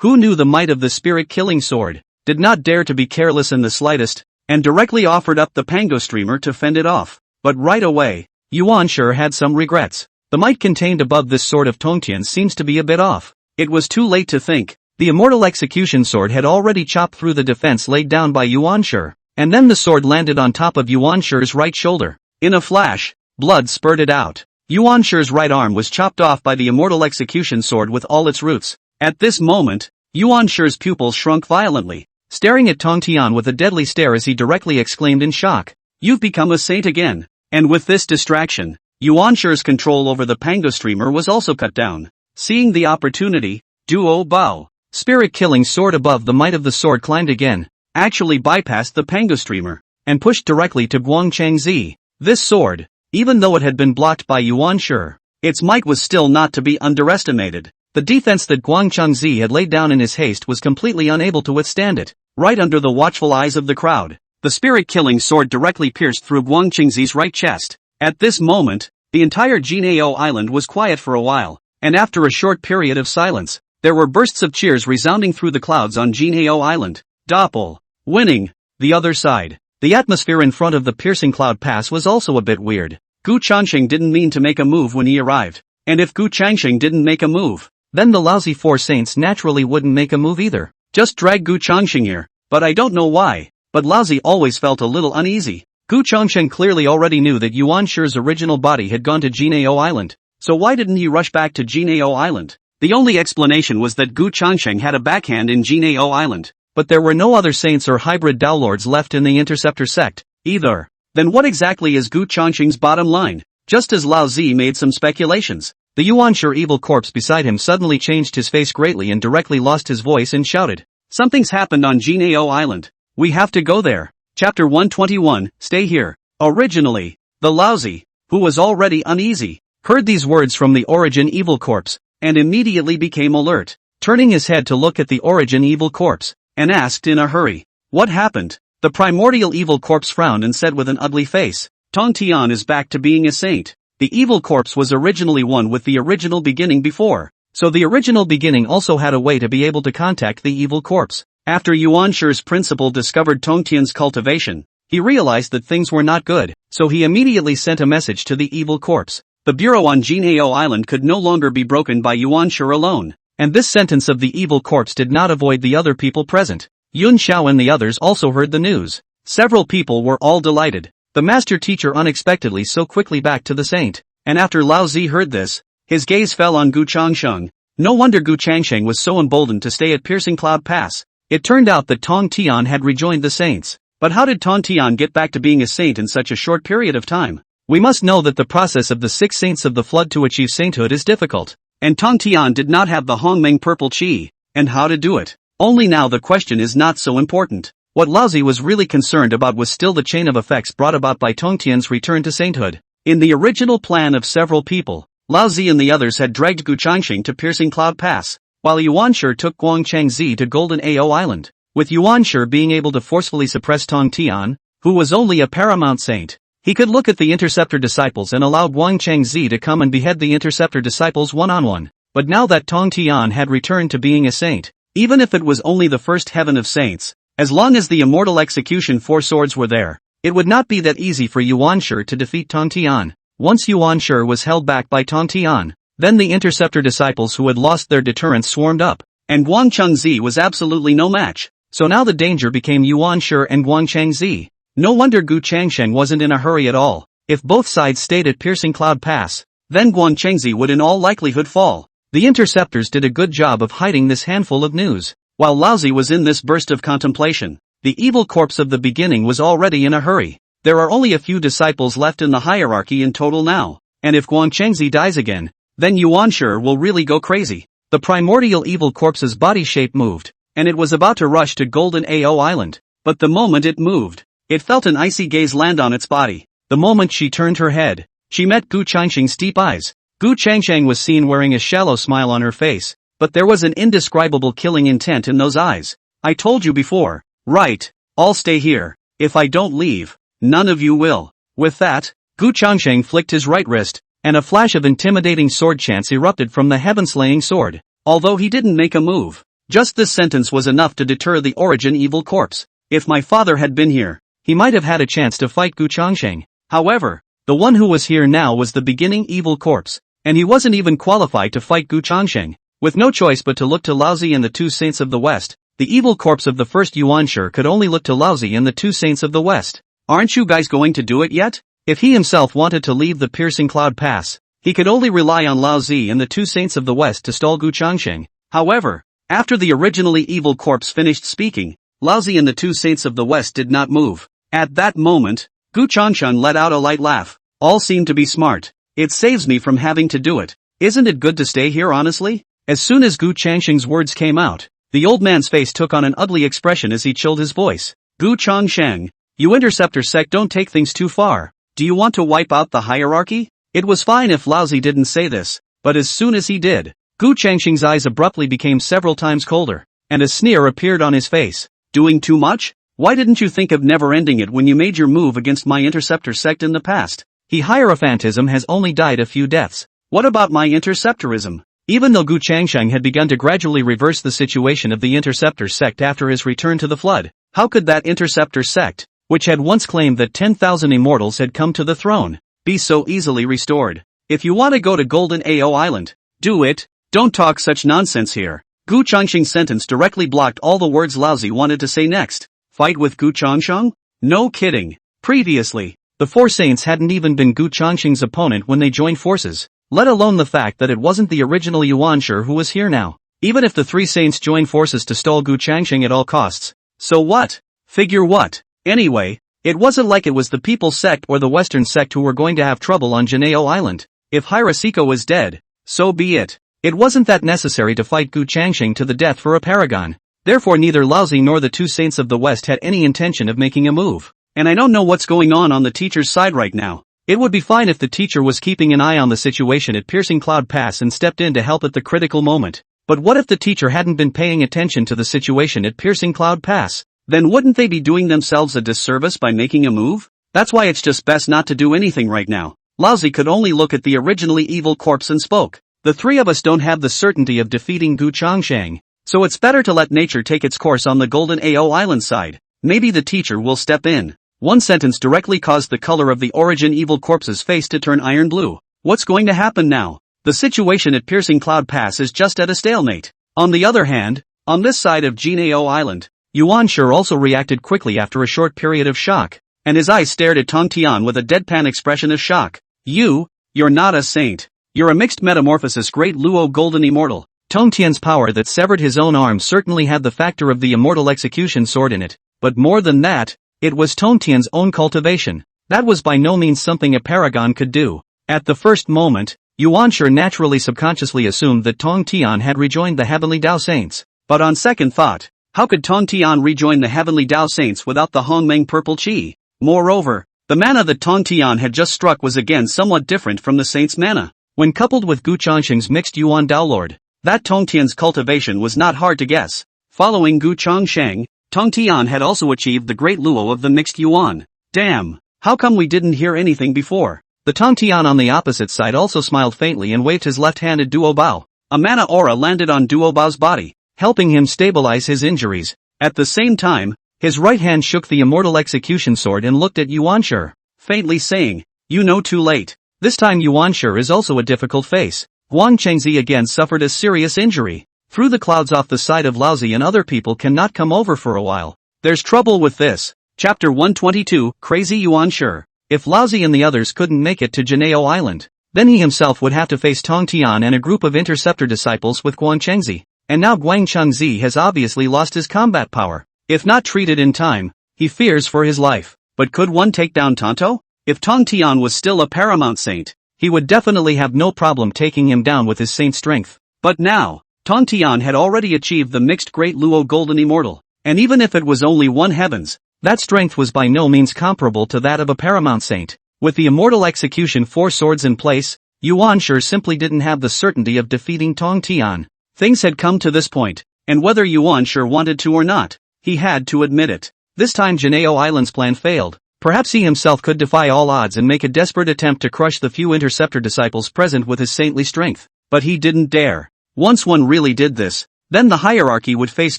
[SPEAKER 1] who knew the might of the spirit-killing sword, did not dare to be careless in the slightest, and directly offered up the Pango streamer to fend it off. But right away, Yuan Shi had some regrets. The might contained above this sword of Tongtian seems to be a bit off. It was too late to think. The immortal execution sword had already chopped through the defense laid down by Yuan Shi, and then the sword landed on top of Yuan Shi's right shoulder. In a flash, blood spurted out. Yuan Shi's right arm was chopped off by the immortal execution sword with all its roots. At this moment, Yuan Shi's pupils shrunk violently, staring at Tong Tian with a deadly stare as he directly exclaimed in shock, "You've become a saint again." And with this distraction, Yuan Shi's control over the Pango streamer was also cut down. Seeing the opportunity, Duo Bao, spirit-killing sword above the might of the sword climbed again, actually bypassed the Pango streamer, and pushed directly to Guang Chengzi. This sword, even though it had been blocked by Yuan Shi, its might was still not to be underestimated. The defense that Guang Chengzi had laid down in his haste was completely unable to withstand it. Right under the watchful eyes of the crowd, the spirit-killing sword directly pierced through Guang Chengzi's right chest. At this moment, the entire Juejiao island was quiet for a while, and after a short period of silence, there were bursts of cheers resounding through the clouds on Juejiao island. Doppel, winning, the other side. The atmosphere in front of the piercing cloud pass was also a bit weird. Gu Changxing didn't mean to make a move when he arrived, and if Gu Changxing didn't make a move, then the lousy four saints naturally wouldn't make a move either. Just drag Gu Changxing here, but I don't know why, but Lousy always felt a little uneasy. Gu Changxing clearly already knew that Yuan Shi's original body had gone to Juejiao island, so why didn't he rush back to Juejiao island? The only explanation was that Gu Changxing had a backhand in Juejiao island, but there were no other saints or hybrid Dao left in the Interceptor sect, either. Then what exactly is Gu Changxing's bottom line? Just as Lao Zi made some speculations, The Yuanshi evil corpse beside him suddenly changed his face greatly and directly lost his voice and shouted. Something's happened on Juejiao Island. We have to go there. Chapter 121, Stay here. Originally, the lousy, who was already uneasy, heard these words from the origin evil corpse, and immediately became alert, turning his head to look at the origin evil corpse, and asked in a hurry, what happened? The primordial evil corpse frowned and said with an ugly face, Tong Tian is back to being a saint. The evil corpse was originally one with the original beginning before, so the original beginning also had a way to be able to contact the evil corpse. After Yuanshi's principal discovered Tong Tian's cultivation, he realized that things were not good, so he immediately sent a message to the evil corpse. The bureau on Juejiao Island could no longer be broken by Yuanshi alone, and this sentence of the evil corpse did not avoid the other people present. Yun Xiao and the others also heard the news. Several people were all delighted. The master teacher unexpectedly so quickly back to the saint, and after Lao Zi heard this, his gaze fell on Gu Changsheng. No wonder Gu Changsheng was so emboldened to stay at Piercing Cloud Pass. It turned out that Tong Tian had rejoined the saints. But how did Tong Tian get back to being a saint in such a short period of time? We must know that the process of the 6 saints of the flood to achieve sainthood is difficult, and Tong Tian did not have the Hongmeng purple qi, and how to do it. Only now the question is not so important. What Lao Zi was really concerned about was still the chain of effects brought about by Tong Tian's return to sainthood. In the original plan of several people, Lao Zi and the others had dragged Gu Changxing to Piercing Cloud Pass, while Yuanshi took Guang Changzi to Golden Ao Island, with Yuanshi being able to forcefully suppress Tong Tian, who was only a paramount saint. He could look at the interceptor disciples and allow Guang Changzi to come and behead the interceptor disciples one-on-one. But now that Tong Tian had returned to being a saint, even if it was only the first heaven of saints, as long as the immortal execution 4 swords were there, it would not be that easy for Yuanshi to defeat Tong Tian. Once Yuanshi was held back by Tong Tian, then the interceptor disciples who had lost their deterrence swarmed up, and Guang Changzi was absolutely no match. So now the danger became Yuanshi and Guang Changzi. No wonder Gu Changsheng wasn't in a hurry at all. If both sides stayed at Piercing Cloud Pass, then Guang Changzi would in all likelihood fall. The interceptors did a good job of hiding this handful of news. While Lao Zi was in this burst of contemplation, the evil corpse of the beginning was already in a hurry. There are only a few disciples left in the hierarchy in total now, and if Guang Changzi dies again, then Yuanshi will really go crazy. The primordial evil corpse's body shape moved, and it was about to rush to Golden Ao Island. But the moment it moved, it felt an icy gaze land on its body. The moment she turned her head, she met Gu Changsheng's deep eyes. Gu Changsheng was seen wearing a shallow smile on her face, but there was an indescribable killing intent in those eyes. I told you before, right? I'll stay here. If I don't leave, none of you will. With that, Gu Changsheng flicked his right wrist, and a flash of intimidating sword chants erupted from the heaven-slaying sword. Although he didn't make a move, just this sentence was enough to deter the origin evil corpse. If my father had been here, he might have had a chance to fight Gu Changsheng. However, the one who was here now was the beginning evil corpse, and he wasn't even qualified to fight Gu Changsheng. With no choice but to look to Lao Zi and the 2 saints of the West, the evil corpse of the first Yuanshi could only look to Lao Zi and the 2 saints of the West. Aren't you guys going to do it yet? If he himself wanted to leave the Piercing Cloud Pass, he could only rely on Lao Zi and the 2 saints of the West to stall Gu Changsheng. However, after the originally evil corpse finished speaking, Lao Zi and the 2 saints of the West did not move. At that moment, Gu Changsheng let out a light laugh. All seem to be smart. It saves me from having to do it. Isn't it good to stay here honestly? As soon as Gu Changsheng's words came out, the old man's face took on an ugly expression as he chilled his voice. Gu Changsheng, you interceptor sect don't take things too far. Do you want to wipe out the hierarchy? It was fine if Lao Zi didn't say this, but as soon as he did, Gu Changsheng's eyes abruptly became several times colder, and a sneer appeared on his face. Doing too much? Why didn't you think of never ending it when you made your move against my interceptor sect in the past? Hierophantism has only died a few deaths. What about my interceptorism? Even though Gu Changsheng had begun to gradually reverse the situation of the interceptor sect after his return to the flood, how could that interceptor sect, which had once claimed that 10,000 immortals had come to the throne, be so easily restored? If you want to go to Golden Ao Island, do it. Don't talk such nonsense here. Gu Changsheng's sentence directly blocked all the words Lao Zi wanted to say next. Fight with Gu Changsheng? No kidding. Previously, the 4 saints hadn't even been Gu Changsheng's opponent when they joined forces, let alone the fact that it wasn't the original Yuanshi who was here now. Even if the 3 saints joined forces to stall Gu Changsheng at all costs. So what? Figure what? Anyway, it wasn't like it was the People's Sect or the Western Sect who were going to have trouble on Juejiao Island. If Hirosiko is dead, so be it. It wasn't that necessary to fight Gu Changxing to the death for a paragon. Therefore neither Laozi nor the two saints of the West had any intention of making a move. And I don't know what's going on the teacher's side right now. It would be fine if the teacher was keeping an eye on the situation at Piercing Cloud Pass and stepped in to help at the critical moment. But what if the teacher hadn't been paying attention to the situation at Piercing Cloud Pass? Then wouldn't they be doing themselves a disservice by making a move? That's why it's just best not to do anything right now. Laozi could only look at the originally evil corpse and spoke. The three of us don't have the certainty of defeating Gu Changsheng, so it's better to let nature take its course on the Golden AO Island side. Maybe the teacher will step in. One sentence directly caused the color of the origin evil corpse's face to turn iron blue. What's going to happen now? The situation at Piercing Cloud Pass is just at a stalemate. On the other hand, on this side of Jinao Island, Yuan Shi also reacted quickly after a short period of shock, and his eyes stared at Tong Tian with a deadpan expression of shock. You're not a saint. You're a mixed metamorphosis great Luo golden immortal. Tong Tian's power that severed his own arm certainly had the factor of the immortal execution sword in it, but more than that, it was Tong Tian's own cultivation. That was by no means something a paragon could do. At the first moment, Yuan Shi naturally subconsciously assumed that Tong Tian had rejoined the Heavenly Dao Saints. But on second thought, how could Tong Tian rejoin the Heavenly Dao Saints without the Hongmeng purple chi? Moreover, the mana that Tong Tian had just struck was again somewhat different from the Saints' mana. When coupled with Gu Changsheng's mixed Yuan Dao Lord, that Tong Tian's cultivation was not hard to guess. Following Gu Changsheng, Tong Tian had also achieved the great Luo of the mixed Yuan. Damn, how come we didn't hear anything before? The Tong Tian on the opposite side also smiled faintly and waved his left-handed Duo Bao. A mana aura landed on Duo Bao's body, helping him stabilize his injuries. At the same time, his right hand shook the immortal execution sword and looked at Yuan Shi, faintly saying, "You know too late." This time Yuan Shi is also a difficult face. Guang Chengzi again suffered a serious injury. Through the clouds off the side of Laozi and other people cannot come over for a while. There's trouble with this. Chapter 122, Crazy Yuan Shi. If Laozi and the others couldn't make it to Jinao Island, then he himself would have to face Tong Tian and a group of interceptor disciples with Guang Chengzi. And now Guang Chengzi has obviously lost his combat power. If not treated in time, he fears for his life. But could one take down Tonto? If Tong Tian was still a paramount saint, he would definitely have no problem taking him down with his saint strength. But now, Tong Tian had already achieved the mixed great Luo golden immortal, and even if it was only one heavens, that strength was by no means comparable to that of a paramount saint. With the immortal execution four swords in place, Yuan Shi simply didn't have the certainty of defeating Tong Tian. Things had come to this point, and whether Yuan Shi wanted to or not, he had to admit it. This time Jinao Island's plan failed. Perhaps he himself could defy all odds and make a desperate attempt to crush the few interceptor disciples present with his saintly strength. But he didn't dare. Once one really did this, then the hierarchy would face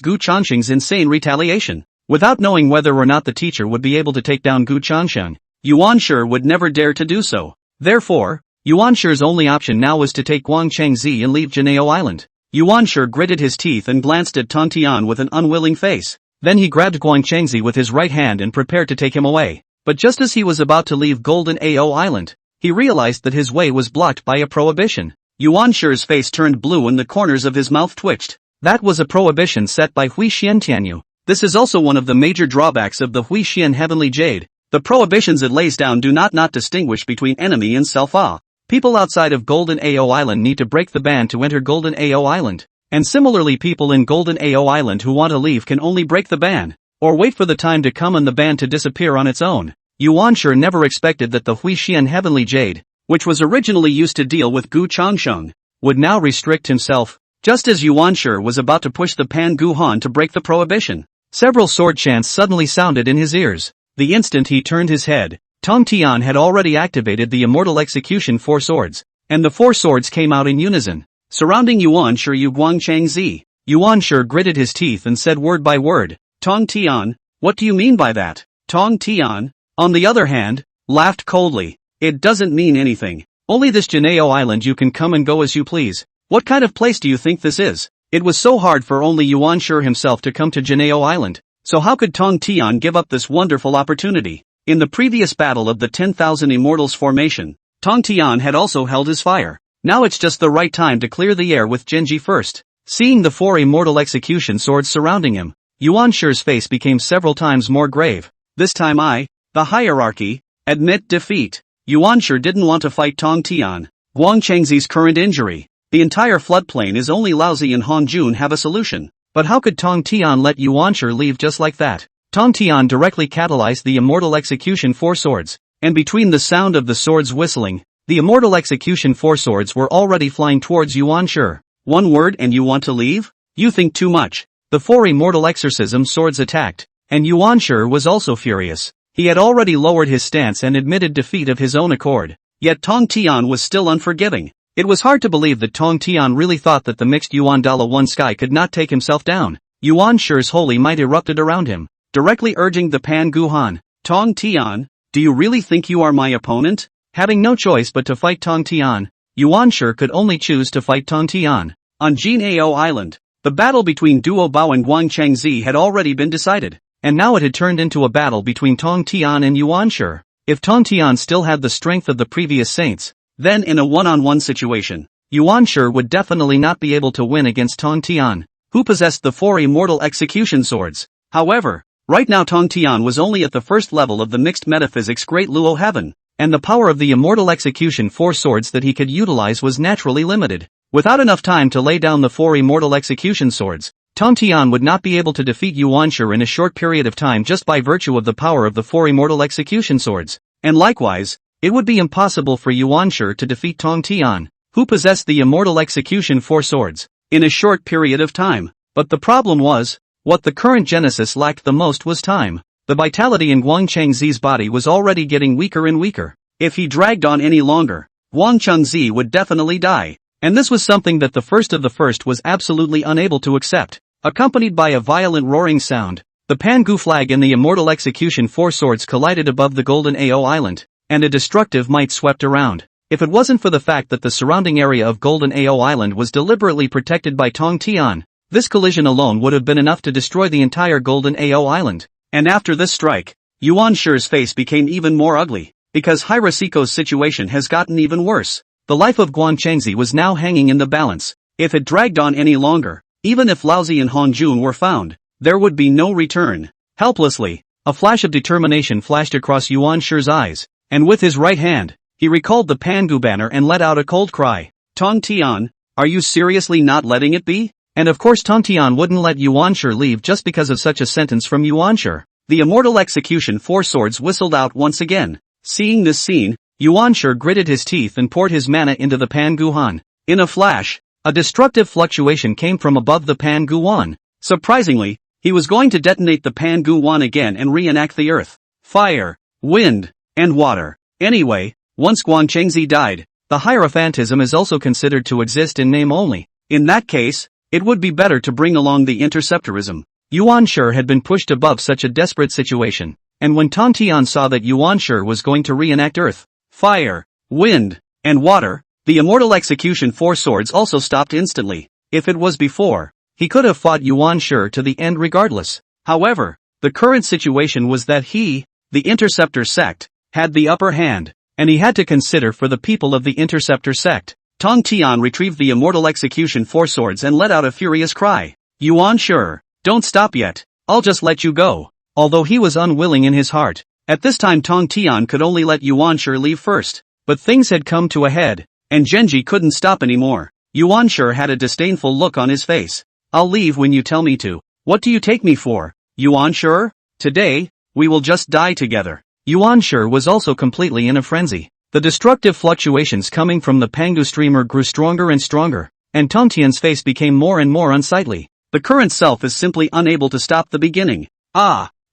[SPEAKER 1] Gu Changsheng's insane retaliation. Without knowing whether or not the teacher would be able to take down Gu Changsheng, Yuan Shi would never dare to do so. Therefore, Yuan Shi's only option now was to take Guang Chengzi and leave Jinao Island. Yuan Shi gritted his teeth and glanced at Tong Tian with an unwilling face. Then he grabbed Guang Chengzi with his right hand and prepared to take him away. But just as he was about to leave Golden AO Island, he realized that his way was blocked by a prohibition. Yuan Shi's face turned blue and the corners of his mouth twitched. That was a prohibition set by Hui Xian Tianyu. This is also one of the major drawbacks of the Hui Xian Heavenly Jade. The prohibitions it lays down do not distinguish between enemy and self-ah. People outside of Golden AO Island need to break the ban to enter Golden AO Island. And similarly people in Golden AO Island who want to leave can only break the ban, or wait for the time to come and the ban to disappear on its own. Yuan Shi never expected that the Hui Xian Heavenly Jade, which was originally used to deal with Gu Changsheng, would now restrict himself. Just as Yuan Shi was about to push the Pan Gu Han to break the prohibition, several sword chants suddenly sounded in his ears. The instant he turned his head, Tong Tian had already activated the immortal execution four swords, and the four swords came out in unison, surrounding Yuan Shi Guang Chengzi. Yuan Shi gritted his teeth and said word by word, "Tong Tian, what do you mean by that?" Tong Tian, on the other hand, laughed coldly. "It doesn't mean anything. Only this Jinao Island you can come and go as you please. What kind of place do you think this is?" It was so hard for only Yuan Shi himself to come to Jinao Island, so how could Tong Tian give up this wonderful opportunity? In the previous battle of the 10,000 Immortals formation, Tong Tian had also held his fire. Now it's just the right time to clear the air with Genji first. Seeing the four immortal execution swords surrounding him, Yuan Shi's face became several times more grave. This time the hierarchy, admit defeat. Yuan Shi didn't want to fight Tong Tian, Guang Chengzi's current injury, The entire floodplain is only Laozi and Han Jun have a solution. But how could Tong Tian let Yuanshi leave just like that? Tong Tian directly catalyzed the Immortal Execution Four Swords, and between the sound of the swords whistling, the Immortal Execution Four Swords were already flying towards Yuanshi. One word and you want to leave? You think too much. The four Immortal Exorcism Swords attacked, and Yuanshi was also furious. He had already lowered his stance and admitted defeat of his own accord. Yet Tong Tian was still unforgiving. It was hard to believe that Tong Tian really thought that the mixed Yuan Dala One Sky could not take himself down. Yuanshi's holy might erupted around him, directly urging the Pan Guhan. Tong Tian, do you really think you are my opponent? Having no choice but to fight Tong Tian, Yuanshi could only choose to fight Tong Tian. On Juejiao Island, the battle between Duo Bao and Guang Chengzi had already been decided, and now it had turned into a battle between Tong Tian and Yuanshi. If Tong Tian still had the strength of the previous saints, then in a one-on-one situation, Yuanshi would definitely not be able to win against Tong Tian, who possessed the four Immortal Execution Swords. However, right now Tong Tian was only at the first level of the mixed metaphysics Great Luo Heaven, and the power of the Immortal Execution Four Swords that he could utilize was naturally limited. Without enough time to lay down the four Immortal Execution Swords, Tong Tian would not be able to defeat Yuanshi in a short period of time just by virtue of the power of the four Immortal Execution Swords, and likewise, it would be impossible for Yuanshi to defeat Tong Tian, who possessed the Immortal Execution Four Swords, in a short period of time. But the problem was, what the current Genesis lacked the most was time. The vitality in Guang Chengzi's body was already getting weaker and weaker. If he dragged on any longer, Guang Chengzi would definitely die. And this was something that the first of the first was absolutely unable to accept. Accompanied by a violent roaring sound, the Pangu flag and the Immortal Execution Four Swords collided above the Golden Ao Island, and a destructive might swept around. If it wasn't for the fact that the surrounding area of Golden Ao Island was deliberately protected by Tong Tian, this collision alone would have been enough to destroy the entire Golden Ao Island. And after this strike, Yuanshi's face became even more ugly, because Hirosiko's situation has gotten even worse. The life of Guan Chengzi was now hanging in the balance. If it dragged on any longer, even if Laozi and Han Jun were found, there would be no return. Helplessly, a flash of determination flashed across Yuanshi's eyes, and with his right hand, he recalled the Pangu banner and let out a cold cry. Tong Tian, are you seriously not letting it be? And of course Tong Tian wouldn't let Yuanshi leave just because of such a sentence from Yuanshi. The Immortal Execution Four Swords whistled out once again. Seeing this scene, Yuanshi gritted his teeth and poured his mana into the Panguhan. In a flash, a destructive fluctuation came from above the Panguhan. Surprisingly, he was going to detonate the Panguhan again and reenact the earth, fire, wind, and water. Anyway, once Guang Chengzi died, the Hierophantism is also considered to exist in name only. In that case, it would be better to bring along the Interceptorism. Yuanshi had been pushed above such a desperate situation, and when Tong Tian saw that Yuanshi was going to reenact earth, fire, wind, and water, the Immortal Execution Four Swords also stopped instantly. If it was before, he could have fought Yuanshi to the end regardless. However, the current situation was that he, the Interceptor sect, had the upper hand, and he had to consider for the people of the Interceptor sect. Tong Tian retrieved the Immortal Execution Four Swords and let out a furious cry. Yuanshi, don't stop yet, I'll just let you go. Although he was unwilling in his heart, at this time Tong Tian could only let Yuanshi leave first. But things had come to a head, and Genji couldn't stop anymore. Yuanshi had a disdainful look on his face. I'll leave when you tell me to. What do you take me for, Yuanshi? Today, we will just die together. Yuanshi was also completely in a frenzy. The destructive fluctuations coming from the Pangu streamer grew stronger and stronger, and Tong Tian's face became more and more unsightly. The current self is simply unable to stop the beginning.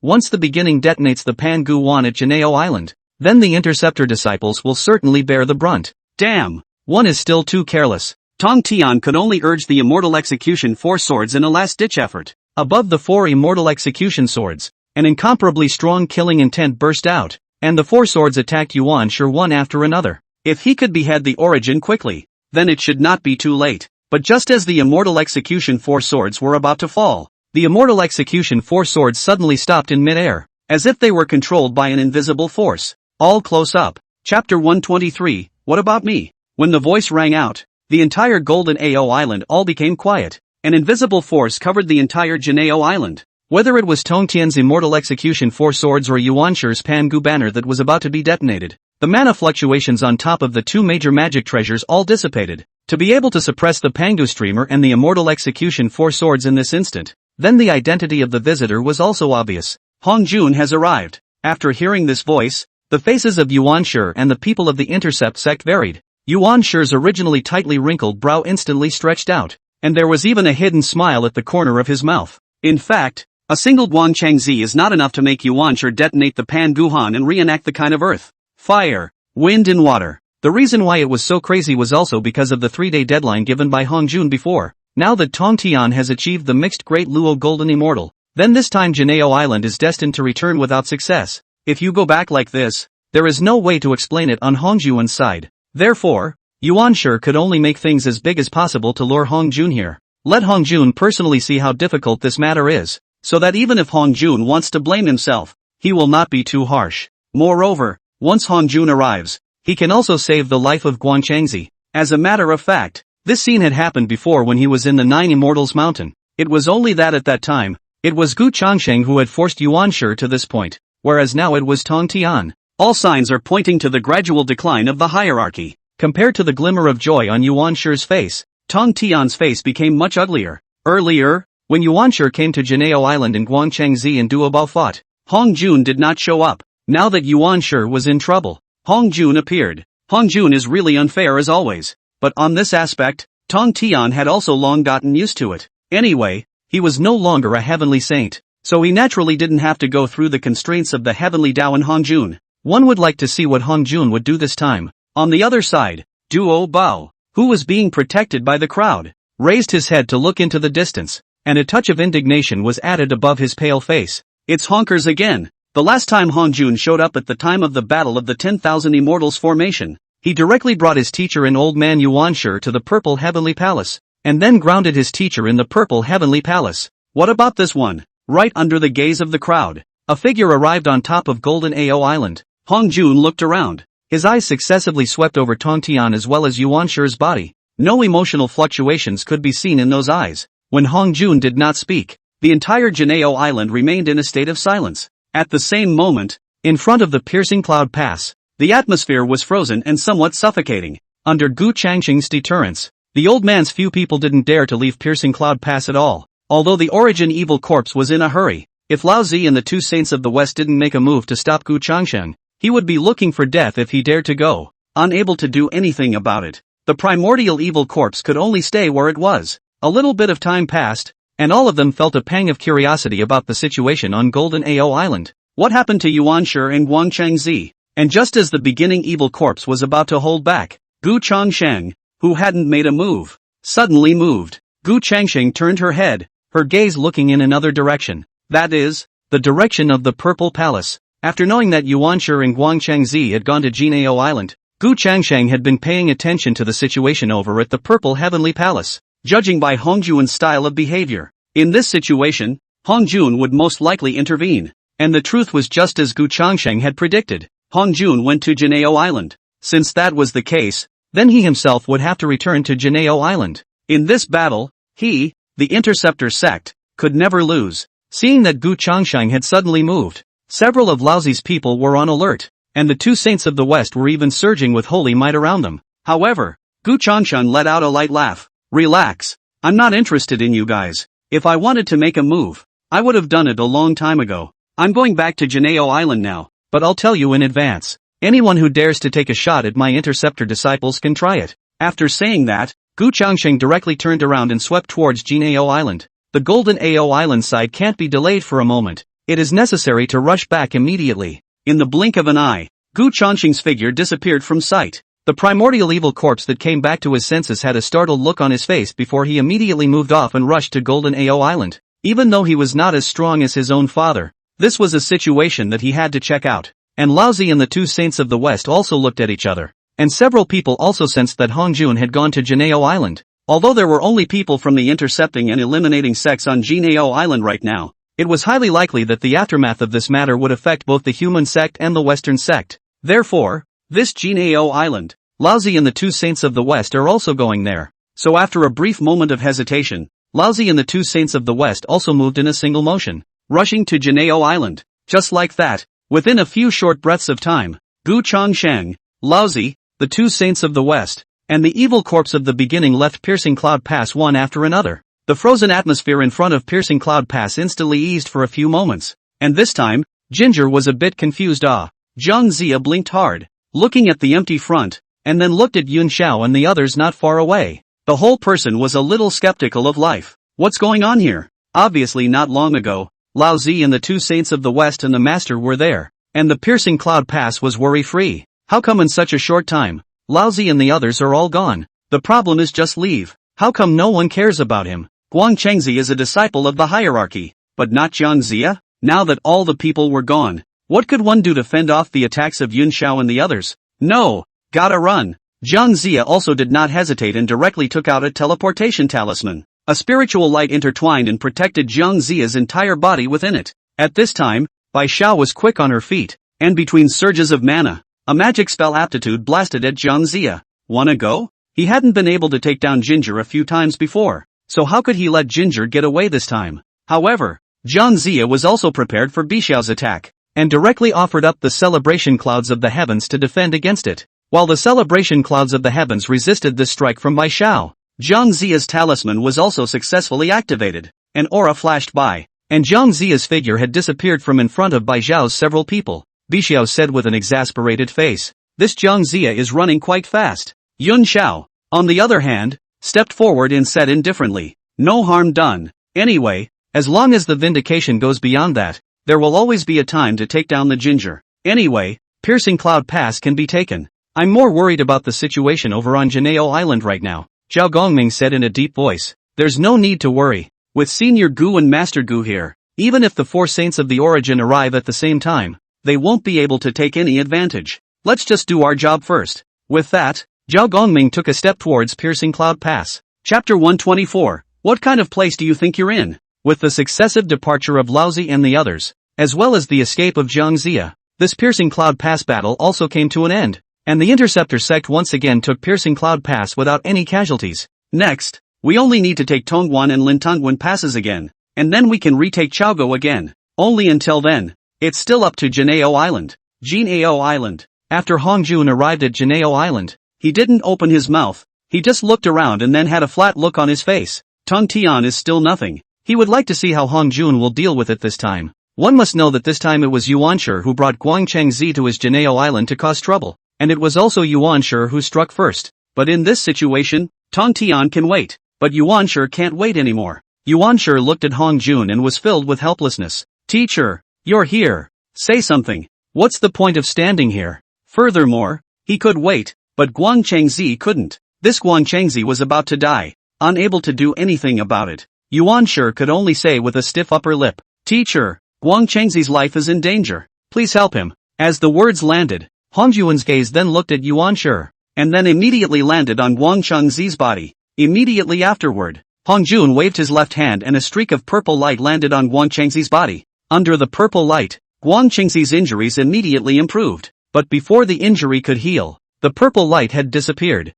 [SPEAKER 1] Once the beginning detonates the Pangu Wan at Juejiao Island, then the Interceptor disciples will certainly bear the brunt. Damn, one is still too careless. Tong Tian could only urge the Immortal Execution Four Swords in a last-ditch effort. Above the four Immortal Execution Swords, an incomparably strong killing intent burst out, and the four swords attacked Yuanshi one after another. If he could behead the Origin quickly, then it should not be too late. But just as the Immortal Execution Four Swords were about to fall, the Immortal Execution Four Swords suddenly stopped in mid-air, as if they were controlled by an invisible force. All close up. Chapter 123, What About Me? When the voice rang out, the entire Golden Ao Island all became quiet. An invisible force covered the entire Juejiao Island. Whether it was Tong Tian's Immortal Execution Four Swords or Yuanshi's Pangu banner that was about to be detonated, The mana fluctuations on top of the two major magic treasures all dissipated. To be able to suppress the Pangu streamer and the immortal execution four swords in this instant, then the identity of the visitor was also obvious. Hong Jun has arrived. After hearing this voice, the faces of Yuan Shi and the people of the Intercept sect varied. Yuan Shi's originally tightly wrinkled brow instantly stretched out, and there was even a hidden smile at the corner of his mouth. In fact, a single Guang Changzi is not enough to make Yuan Shi detonate the Pan Guhan and reenact the kind of earth, fire, wind and water. The reason why it was so crazy was also because of the 3-day deadline given by Hong Jun before. Now that Tong Tian has achieved the mixed Great Luo Golden Immortal, then this time Juejiao Island is destined to return without success. If you go back like this, there is no way to explain it on Hong Jun's side. Therefore, Yuan Shi could only make things as big as possible to lure Hong Jun here. Let Hong Jun personally see how difficult this matter is, so that even if Hong Jun wants to blame himself, he will not be too harsh. Moreover, once Hong Jun arrives, he can also save the life of Guan Changzi. As a matter of fact, this scene had happened before when he was in the Nine Immortals Mountain. It was only that at that time, it was Gu Changsheng who had forced Yuan Shi to this point, whereas now it was Tong Tian. All signs are pointing to the gradual decline of the hierarchy. Compared to the glimmer of joy on Yuan Shi's face, Tong Tian's face became much uglier. Earlier, when Yuan Shi came to Juejiao Island and Guang Changzi and Duobao fought, Hong Jun did not show up. Now that Yuan Shi was in trouble, Hong Jun appeared. Hong Jun is really unfair as always. But on this aspect, Tong Tian had also long gotten used to it. Anyway, he was no longer a heavenly saint, so he naturally didn't have to go through the constraints of the heavenly Dao in Hong Jun. One would like to see what Hong Jun would do this time. On the other side, Duo Bao, who was being protected by the crowd, raised his head to look into the distance, and a touch of indignation was added above his pale face. It's honkers again. The last time Hong Jun showed up at the time of the battle of the 10,000 Immortals formation, he directly brought his teacher and old man Yuan Shi to the Purple Heavenly Palace, and then grounded his teacher in the Purple Heavenly Palace. What about this one? Right under the gaze of the crowd, a figure arrived on top of Golden Ao Island. Hong Jun looked around. His eyes successively swept over Tong Tian as well as Yuan Shi's body. No emotional fluctuations could be seen in those eyes. When Hong Jun did not speak, the entire Juejiao Island remained in a state of silence. At the same moment, in front of the piercing cloud pass, the atmosphere was frozen and somewhat suffocating. Under Gu Changsheng's deterrence, the old man's few people didn't dare to leave piercing cloud pass at all. Although the Origin Evil Corpse was in a hurry, if Lao Zi and the two saints of the West didn't make a move to stop Gu Changsheng, he would be looking for death if he dared to go. Unable to do anything about it, the primordial evil corpse could only stay where it was. A little bit of time passed, and all of them felt a pang of curiosity about the situation on Golden Ao Island. What happened to Yuan Shi and Guang Changzi? And just as the beginning evil corpse was about to hold back, Gu Changsheng, who hadn't made a move, suddenly moved. Gu Changsheng turned her head, her gaze looking in another direction. That is, the direction of the Purple Palace. After knowing that Yuan Shi and Guang Changzi had gone to Juejiao Island, Gu Changsheng had been paying attention to the situation over at the Purple Heavenly Palace. Judging by Hong Jun's style of behavior, in this situation, Hong Jun would most likely intervene. And the truth was just as Gu Changsheng had predicted. Hong Jun went to Juejiao Island. Since that was the case, then he himself would have to return to Juejiao Island. In this battle, he, the Interceptor sect, could never lose. Seeing that Gu Changsheng had suddenly moved, several of Lao Zi's people were on alert, and the two saints of the West were even surging with holy might around them. However, Gu Changsheng let out a light laugh. Relax. I'm not interested in you guys. If I wanted to make a move, I would have done it a long time ago. I'm going back to Juejiao Island now. But I'll tell you in advance, anyone who dares to take a shot at my Interceptor disciples can try it. After saying that, Gu Changsheng directly turned around and swept towards Juejiao Island. The Golden Ao Island side can't be delayed for a moment. It is necessary to rush back immediately. In the blink of an eye, Gu Changsheng's figure disappeared from sight. The primordial evil corpse that came back to his senses had a startled look on his face before he immediately moved off and rushed to Golden Ao Island. Even though he was not as strong as his own father, this was a situation that he had to check out. And Lao Zi and the two saints of the West also looked at each other. And several people also sensed that Hong Jun had gone to Juejiao Island. Although there were only people from the intercepting and eliminating sects on Juejiao Island right now, it was highly likely that the aftermath of this matter would affect both the human sect and the Western sect. Therefore, this Juejiao Island, Lao Zi and the two saints of the West are also going there. So after a brief moment of hesitation, Lao Zi and the two saints of the West also moved in a single motion, rushing to Juejiao Island. Just like that, within a few short breaths of time, Gu Changsheng, Laozi, the two saints of the West, and the evil corpse of the beginning left Piercing Cloud Pass one after another. The frozen atmosphere in front of Piercing Cloud Pass instantly eased for a few moments. And this time, Ginger was a bit confused. Zhang Zia blinked hard, looking at the empty front, and then looked at Juejiao and the others not far away. The whole person was a little skeptical of life. What's going on here? Obviously not long ago, Laozi and the two saints of the West and the master were there, and the Piercing Cloud Pass was worry-free. How come in such a short time, Laozi and the others are all gone? The problem is just leave. How come no one cares about him? Guang Chengzi is a disciple of the hierarchy, but not Zhang Zia? Now that all the people were gone, what could one do to fend off the attacks of Juejiao and the others? No, gotta run. Zhang Zia also did not hesitate and directly took out a teleportation talisman. A spiritual light intertwined and protected Zhang Zia's entire body within it. At this time, Bai Xiao was quick on her feet, and between surges of mana, a magic spell aptitude blasted at Zhang Zia. Wanna go? He hadn't been able to take down Ginger a few times before, so how could he let Ginger get away this time? However, Zhang Zia was also prepared for Bai Xiao's attack, and directly offered up the celebration clouds of the heavens to defend against it. While the celebration clouds of the heavens resisted this strike from Bai Xiao, Zhang Zia's talisman was also successfully activated. An aura flashed by, and Zhang Zia's figure had disappeared from in front of Bai Xiao's several people. Bai Xiao said with an exasperated face, "This Zhang Zia is running quite fast." Juejiao, on the other hand, stepped forward and said indifferently, "No harm done. Anyway, as long as the vindication goes beyond that, there will always be a time to take down the Ginger. Anyway, Piercing Cloud Pass can be taken. I'm more worried about the situation over on Juejiao Island right now," Zhao Gongming said in a deep voice. "There's no need to worry. With Senior Gu and Master Gu here, even if the four saints of the origin arrive at the same time, they won't be able to take any advantage. Let's just do our job first." With that, Zhao Gongming took a step towards Piercing Cloud Pass. Chapter 124. What kind of place do you think you're in? With the successive departure of Laozi and the others, as well as the escape of Zhang Zia, this Piercing Cloud Pass battle also came to an end, and the Interceptor sect once again took Piercing Cloud Pass without any casualties. Next, we only need to take Tongguan and Lintongguan passes again, and then we can retake Chaogo again. Only until then, it's still up to Juejiao Island. Juejiao Island. After Hongjun arrived at Juejiao Island, he didn't open his mouth, he just looked around and then had a flat look on his face. Tong Tian is still nothing. He would like to see how Hongjun will deal with it this time. One must know that this time it was Yuanshi who brought Guang Chengzi to his Juejiao Island to cause trouble, and it was also Yuanshi who struck first. But in this situation, Tong Tian can wait, but Yuanshi can't wait anymore. Yuanshi looked at Hongjun and was filled with helplessness. "Teacher, you're here. Say something. What's the point of standing here?" Furthermore, he could wait, but Guang Chengzi couldn't. This Guang Chengzi was about to die, unable to do anything about it. Yuanshi could only say with a stiff upper lip, "Teacher, Guang Chengzi's life is in danger. Please help him." As the words landed, Hongjun's gaze then looked at Yuanshi, and then immediately landed on Guang Chengzi's body. Immediately afterward, Hongjun waved his left hand and a streak of purple light landed on Guang Chengzi's body. Under the purple light, Guang Chengzi's injuries immediately improved, but before the injury could heal, the purple light had disappeared.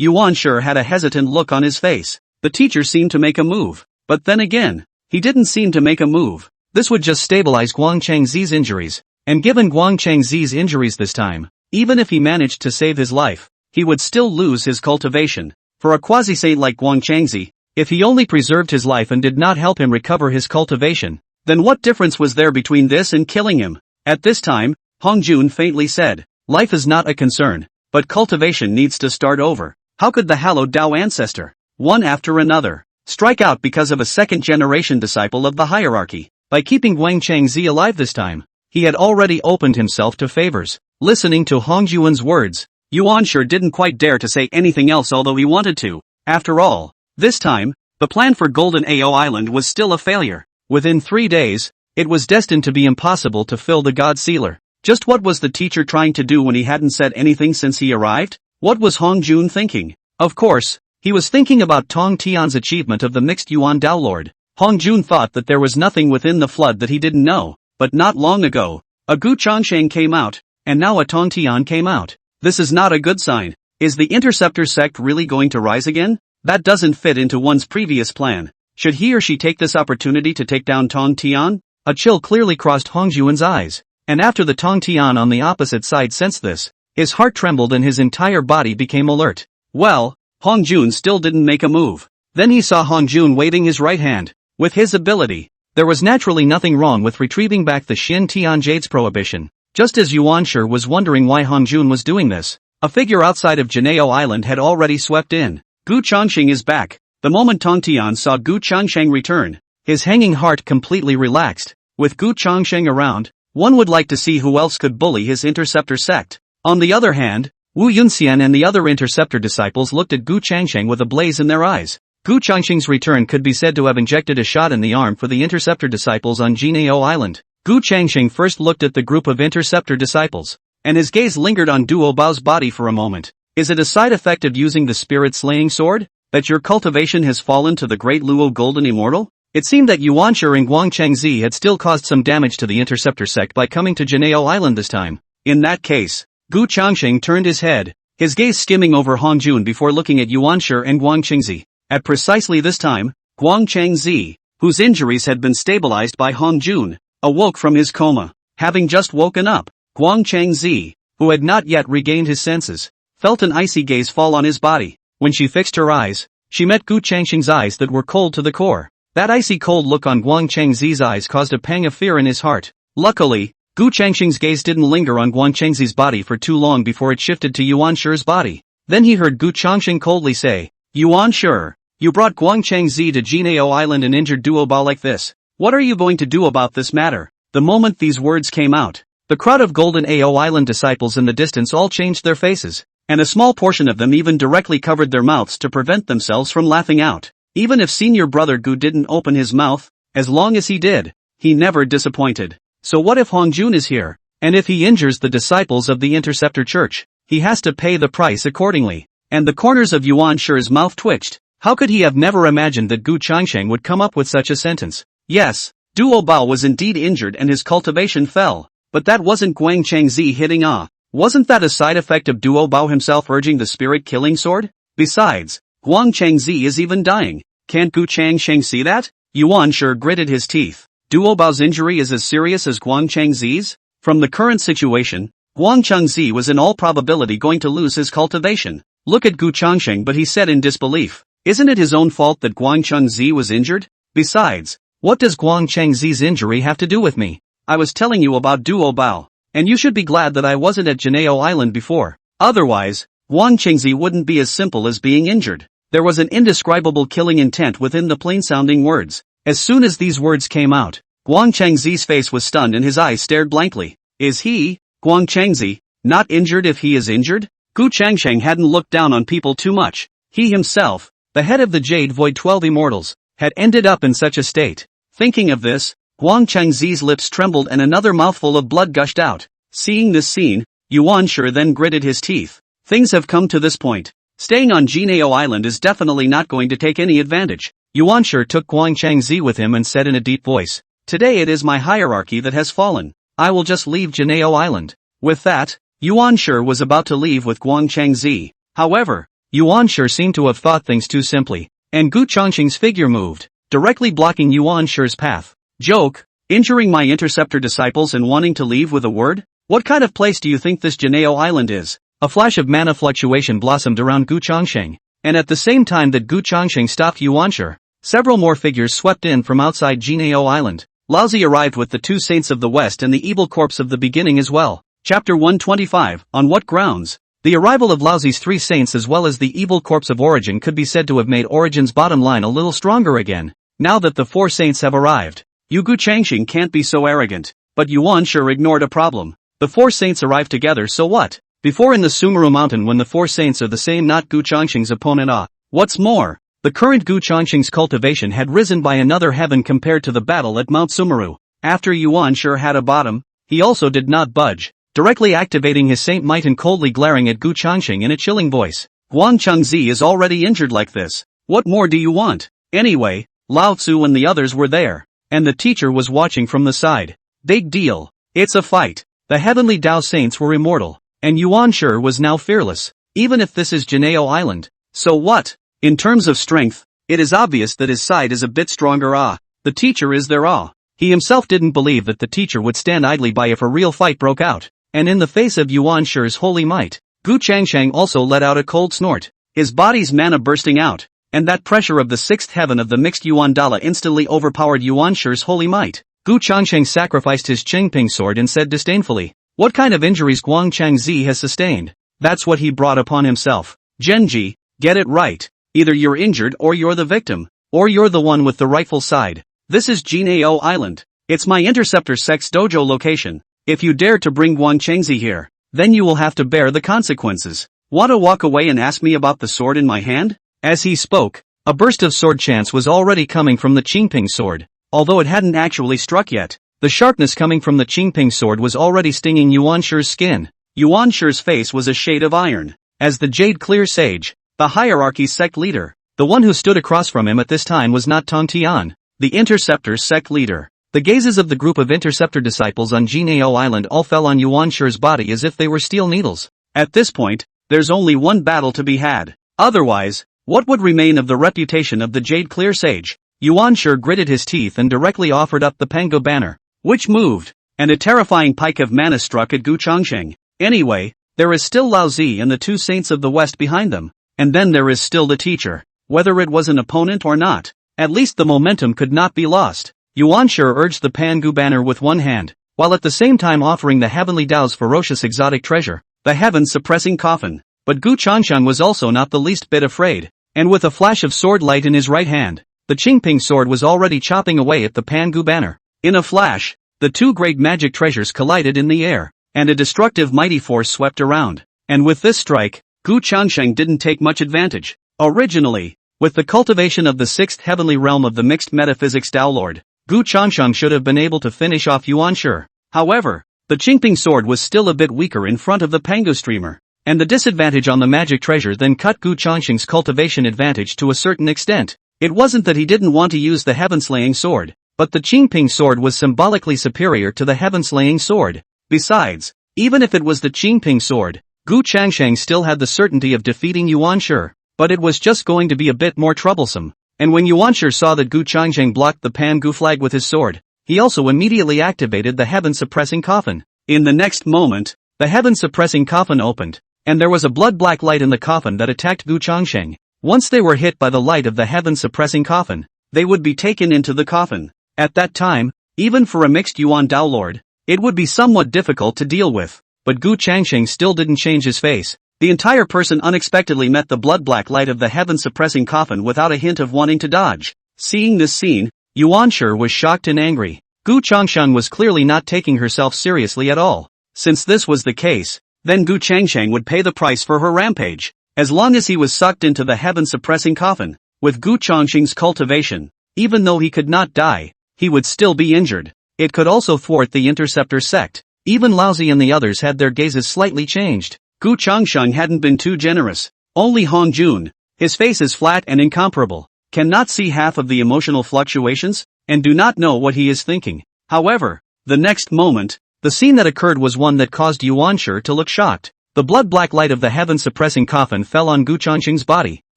[SPEAKER 1] Yuanshi had a hesitant look on his face. The teacher seemed to make a move, but then again, he didn't seem to make a move. This would just stabilize Guang Chengzi's injuries, and given Guang Chengzi's injuries this time, even if he managed to save his life, he would still lose his cultivation. For a quasi-saint like Guang Chengzi, if he only preserved his life and did not help him recover his cultivation, then what difference was there between this and killing him? At this time, Hongjun faintly said, "Life is not a concern, but cultivation needs to start over. How could the hallowed Dao ancestor, one after another, strike out because of a second-generation disciple of the hierarchy? By keeping Guang Chengzi alive this time, he had already opened himself to favors." Listening to Hongjun's words, Yuanshi didn't quite dare to say anything else although he wanted to. After all, this time, the plan for Golden Ao Island was still a failure. Within 3 days, it was destined to be impossible to fill the God Sealer. Just what was the teacher trying to do when he hadn't said anything since he arrived? What was Hongjun thinking? Of course, he was thinking about Tong Tian's achievement of the mixed Yuan Dao Lord. Hongjun thought that there was nothing within the flood that he didn't know, but not long ago, a Gu Changsheng came out, and now a Tong Tian came out. This is not a good sign. Is the Interceptor sect really going to rise again? That doesn't fit into one's previous plan. Should he or she take this opportunity to take down Tong Tian? A chill clearly crossed Hongjun's eyes, and after the Tong Tian on the opposite side sensed this, his heart trembled and his entire body became alert. Well, Hong Jun still didn't make a move. Then he saw Hong Jun waving his right hand. With his ability, there was naturally nothing wrong with retrieving back the Xin Tian Jade's prohibition. Just as Yuan Shi was wondering why Hong Jun was doing this, a figure outside of Juejiao Island had already swept in. Gu Changsheng is back. The moment Tong Tian saw Gu Changsheng return, his hanging heart completely relaxed. With Gu Changsheng around, one would like to see who else could bully his interceptor sect. On the other hand, Wu Yunxian and the other interceptor disciples looked at Gu Changsheng with a blaze in their eyes. Gu Changsheng's return could be said to have injected a shot in the arm for the interceptor disciples on Juejiao Island. Gu Changsheng first looked at the group of interceptor disciples, and his gaze lingered on Duo Bao's body for a moment. Is it a side effect of using the spirit-slaying sword, that your cultivation has fallen to the great Luo Golden Immortal? It seemed that Yuan Shi and Guang Chengzi had still caused some damage to the interceptor sect by coming to Juejiao Island this time. In that case, Gu Changsheng turned his head, his gaze skimming over Hong Jun before looking at Yuan Shi and Guang Chengzi. At precisely this time, Guang Chengzi, whose injuries had been stabilized by Hong Jun, awoke from his coma. Having just woken up, Guang Chengzi, who had not yet regained his senses, felt an icy gaze fall on his body. When she fixed her eyes, she met Gu Changsheng's eyes that were cold to the core. That icy cold look on Guang Chengzi's eyes caused a pang of fear in his heart. Luckily, Gu Changsheng's gaze didn't linger on Guang Chengzi's body for too long before it shifted to Yuan Shi's body. Then he heard Gu Changsheng coldly say, "Yuan Shi, you brought Guang Chengzi to Juejiao Island and injured Duo Bao like this. What are you going to do about this matter?" The moment these words came out, the crowd of Golden Ao Island disciples in the distance all changed their faces, and a small portion of them even directly covered their mouths to prevent themselves from laughing out. Even if senior brother Gu didn't open his mouth, as long as he did, he never disappointed. So what if Hong Jun is here? And if he injures the disciples of the Interceptor Church, he has to pay the price accordingly. And the corners of Yuan Shi's mouth twitched. How could he have never imagined that Gu Changsheng would come up with such a sentence? Yes, Duo Bao was indeed injured and his cultivation fell, but that wasn't Guang Chengzi hitting ah. Wasn't that a side effect of Duo Bao himself urging the spirit-killing sword? Besides, Guang Chengzi is even dying. Can't Gu Changsheng see that? Yuan Shi gritted his teeth. Duo Bao's injury is as serious as Guang Chengzi's? From the current situation, Guang Chengzi was in all probability going to lose his cultivation. Look at Gu Changsheng, but he said in disbelief. Isn't it his own fault that Guang Chengzi was injured? Besides, what does Guang Chengzi's injury have to do with me? I was telling you about Duo Bao, and you should be glad that I wasn't at Juejiao Island before. Otherwise, Guang Chengzi wouldn't be as simple as being injured. There was an indescribable killing intent within the plain-sounding words. As soon as these words came out, Guang Chengzi's face was stunned and his eyes stared blankly. Is he, Guang Chengzi, not injured if he is injured? Gu Changsheng hadn't looked down on people too much. He himself, the head of the Jade Void 12 Immortals, had ended up in such a state. Thinking of this, Guang Chengzi's lips trembled and another mouthful of blood gushed out. Seeing this scene, Yuan Shi then gritted his teeth. Things have come to this point. Staying on Juejiao Island is definitely not going to take any advantage. Yuan Shi took Guang Chengzi with him and said in a deep voice, "Today it is my hierarchy that has fallen. I will just leave Juejiao Island." With that, Yuan Shi was about to leave with Guang Chengzi. However, Yuan Shi seemed to have thought things too simply, and Gu Changsheng's figure moved, directly blocking Yuan Shi's path. Joke, injuring my interceptor disciples and wanting to leave with a word? What kind of place do you think this Juejiao Island is? A flash of mana fluctuation blossomed around Gu Changsheng, and at the same time that Gu Changsheng stopped Yuan Shi, several more figures swept in from outside Juejiao Island. Laozi arrived with the two saints of the west and the evil corpse of the beginning as well. Chapter 125, On What Grounds? The arrival of Laozi's three saints as well as the evil corpse of Origin could be said to have made Origin's bottom line a little stronger again. Now that the four saints have arrived, Gu Changsheng can't be so arrogant. But Yuan Shi ignored a problem. The four saints arrived together, so what? Before in the Sumeru Mountain when the four saints are the same, not Gu Changsheng's opponent ah. What's more, the current Gu Changsheng's cultivation had risen by another heaven compared to the battle at Mount Sumeru. After Yuan Shi had a bottom, he also did not budge, directly activating his saint might and coldly glaring at Gu Changsheng in a chilling voice. Guang Chengzi is already injured like this. What more do you want? Anyway, Lao Tzu and the others were there, and the teacher was watching from the side. Big deal. It's a fight. The heavenly Dao saints were immortal, and Yuan Shi was now fearless, even if this is Juejiao Island. So what? In terms of strength, it is obvious that his side is a bit stronger ah. The teacher is there ah. He himself didn't believe that the teacher would stand idly by if a real fight broke out. And in the face of Yuan Shi's holy might, Gu Changsheng also let out a cold snort, his body's mana bursting out, and that pressure of the sixth heaven of the mixed Yuan Dala instantly overpowered Yuan Shi's holy might. Gu Changsheng sacrificed his Qingping sword and said disdainfully, "What kind of injuries Guang Changzi has sustained? That's what he brought upon himself. Genji, get it right. Either you're injured or you're the victim, or you're the one with the rightful side. This is Juejiao Island. It's my interceptor sect's dojo location. If you dare to bring Guang Changzi here, then you will have to bear the consequences. Want to walk away and ask me about the sword in my hand?" As he spoke, a burst of sword chants was already coming from the Qingping sword. Although it hadn't actually struck yet, the sharpness coming from the Qingping sword was already stinging Yuan Shi's skin. Yuan Shi's face was a shade of iron. As the Jade Clear Sage, the hierarchy's sect leader, the one who stood across from him at this time was not Tong Tian, the Interceptor's sect leader. The gazes of the group of Interceptor disciples on Juejiao Island all fell on Yuan Shi's body as if they were steel needles. At this point, there's only one battle to be had. Otherwise, what would remain of the reputation of the Jade Clear Sage? Yuan Shi gritted his teeth and directly offered up the Pango banner, which moved, and a terrifying pike of mana struck at Gu Changsheng. Anyway, there is still Lao Zi and the two saints of the West behind them, and then there is still the teacher. Whether it was an opponent or not, at least the momentum could not be lost. Yuan Shi urged the Pangu banner with one hand, while at the same time offering the Heavenly Dao's ferocious exotic treasure, the heaven-suppressing coffin. But Gu Changsheng was also not the least bit afraid, and with a flash of sword light in his right hand, the Qingping sword was already chopping away at the Pangu banner. In a flash, the two great magic treasures collided in the air, and a destructive mighty force swept around. And with this strike, Gu Changsheng didn't take much advantage. Originally, with the cultivation of the sixth heavenly realm of the mixed metaphysics Dao Lord, Gu Changsheng should have been able to finish off Yuan Shi. However, the Qingping sword was still a bit weaker in front of the Pangu streamer, and the disadvantage on the magic treasure then cut Gu Changsheng's cultivation advantage to a certain extent. It wasn't that he didn't want to use the heaven-slaying sword, but the Qingping sword was symbolically superior to the heaven-slaying sword. Besides, even if it was the Qingping sword, Gu Changsheng still had the certainty of defeating Yuan Shi, but it was just going to be a bit more troublesome. And when Yuan Shi saw that Gu Changsheng blocked the Pangu flag with his sword, he also immediately activated the heaven-suppressing coffin. In the next moment, the heaven-suppressing coffin opened, and there was a blood-black light in the coffin that attacked Gu Changsheng. Once they were hit by the light of the heaven-suppressing coffin, they would be taken into the coffin. At that time, even for a mixed Yuan Dao Lord, it would be somewhat difficult to deal with. But Gu Changsheng still didn't change his face. The entire person unexpectedly met the blood-black light of the heaven-suppressing coffin without a hint of wanting to dodge. Seeing this scene, Yuan Shi was shocked and angry. Gu Changsheng was clearly not taking herself seriously at all. Since this was the case, then Gu Changsheng would pay the price for her rampage. As long as he was sucked into the heaven-suppressing coffin, with Gu Changsheng's cultivation, even though he could not die, he would still be injured. It could also thwart the Interceptor sect. Even Laozi and the others had their gazes slightly changed. Gu Changsheng hadn't been too generous. Only Hong Jun, his face is flat and incomparable, cannot see half of the emotional fluctuations, and do not know what he is thinking. However, the next moment, the scene that occurred was one that caused Yuan Shi to look shocked. The blood-black light of the heaven-suppressing coffin fell on Gu Changsheng's body,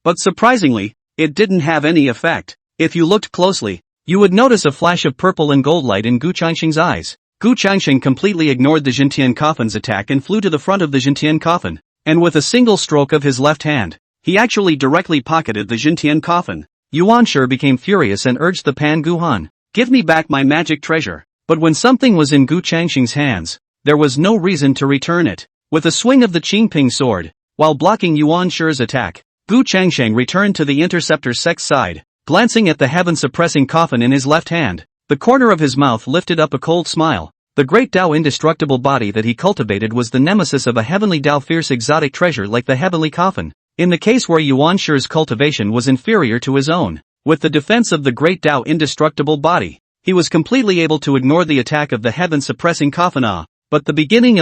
[SPEAKER 1] but surprisingly, it didn't have any effect. If you looked closely, you would notice a flash of purple and gold light in Gu Changsheng's eyes. Gu Changsheng completely ignored the Jintian coffin's attack and flew to the front of the Jintian coffin, and with a single stroke of his left hand, he actually directly pocketed the Jintian coffin. Yuan Shi became furious and urged the Pan Guhan, "Give me back my magic treasure." But when something was in Gu Changsheng's hands, there was no reason to return it. With a swing of the Qingping sword, while blocking Yuan Shi's attack, Gu Changsheng returned to the Interceptor sect's side, glancing at the heaven-suppressing coffin in his left hand. The corner of his mouth lifted up a cold smile. The great Dao indestructible body that he cultivated was the nemesis of a heavenly Dao fierce exotic treasure like the heavenly coffin. In the case where Yuan Shi's cultivation was inferior to his own, with the defense of the great Dao indestructible body, he was completely able to ignore the attack of the heaven-suppressing coffin. But the beginning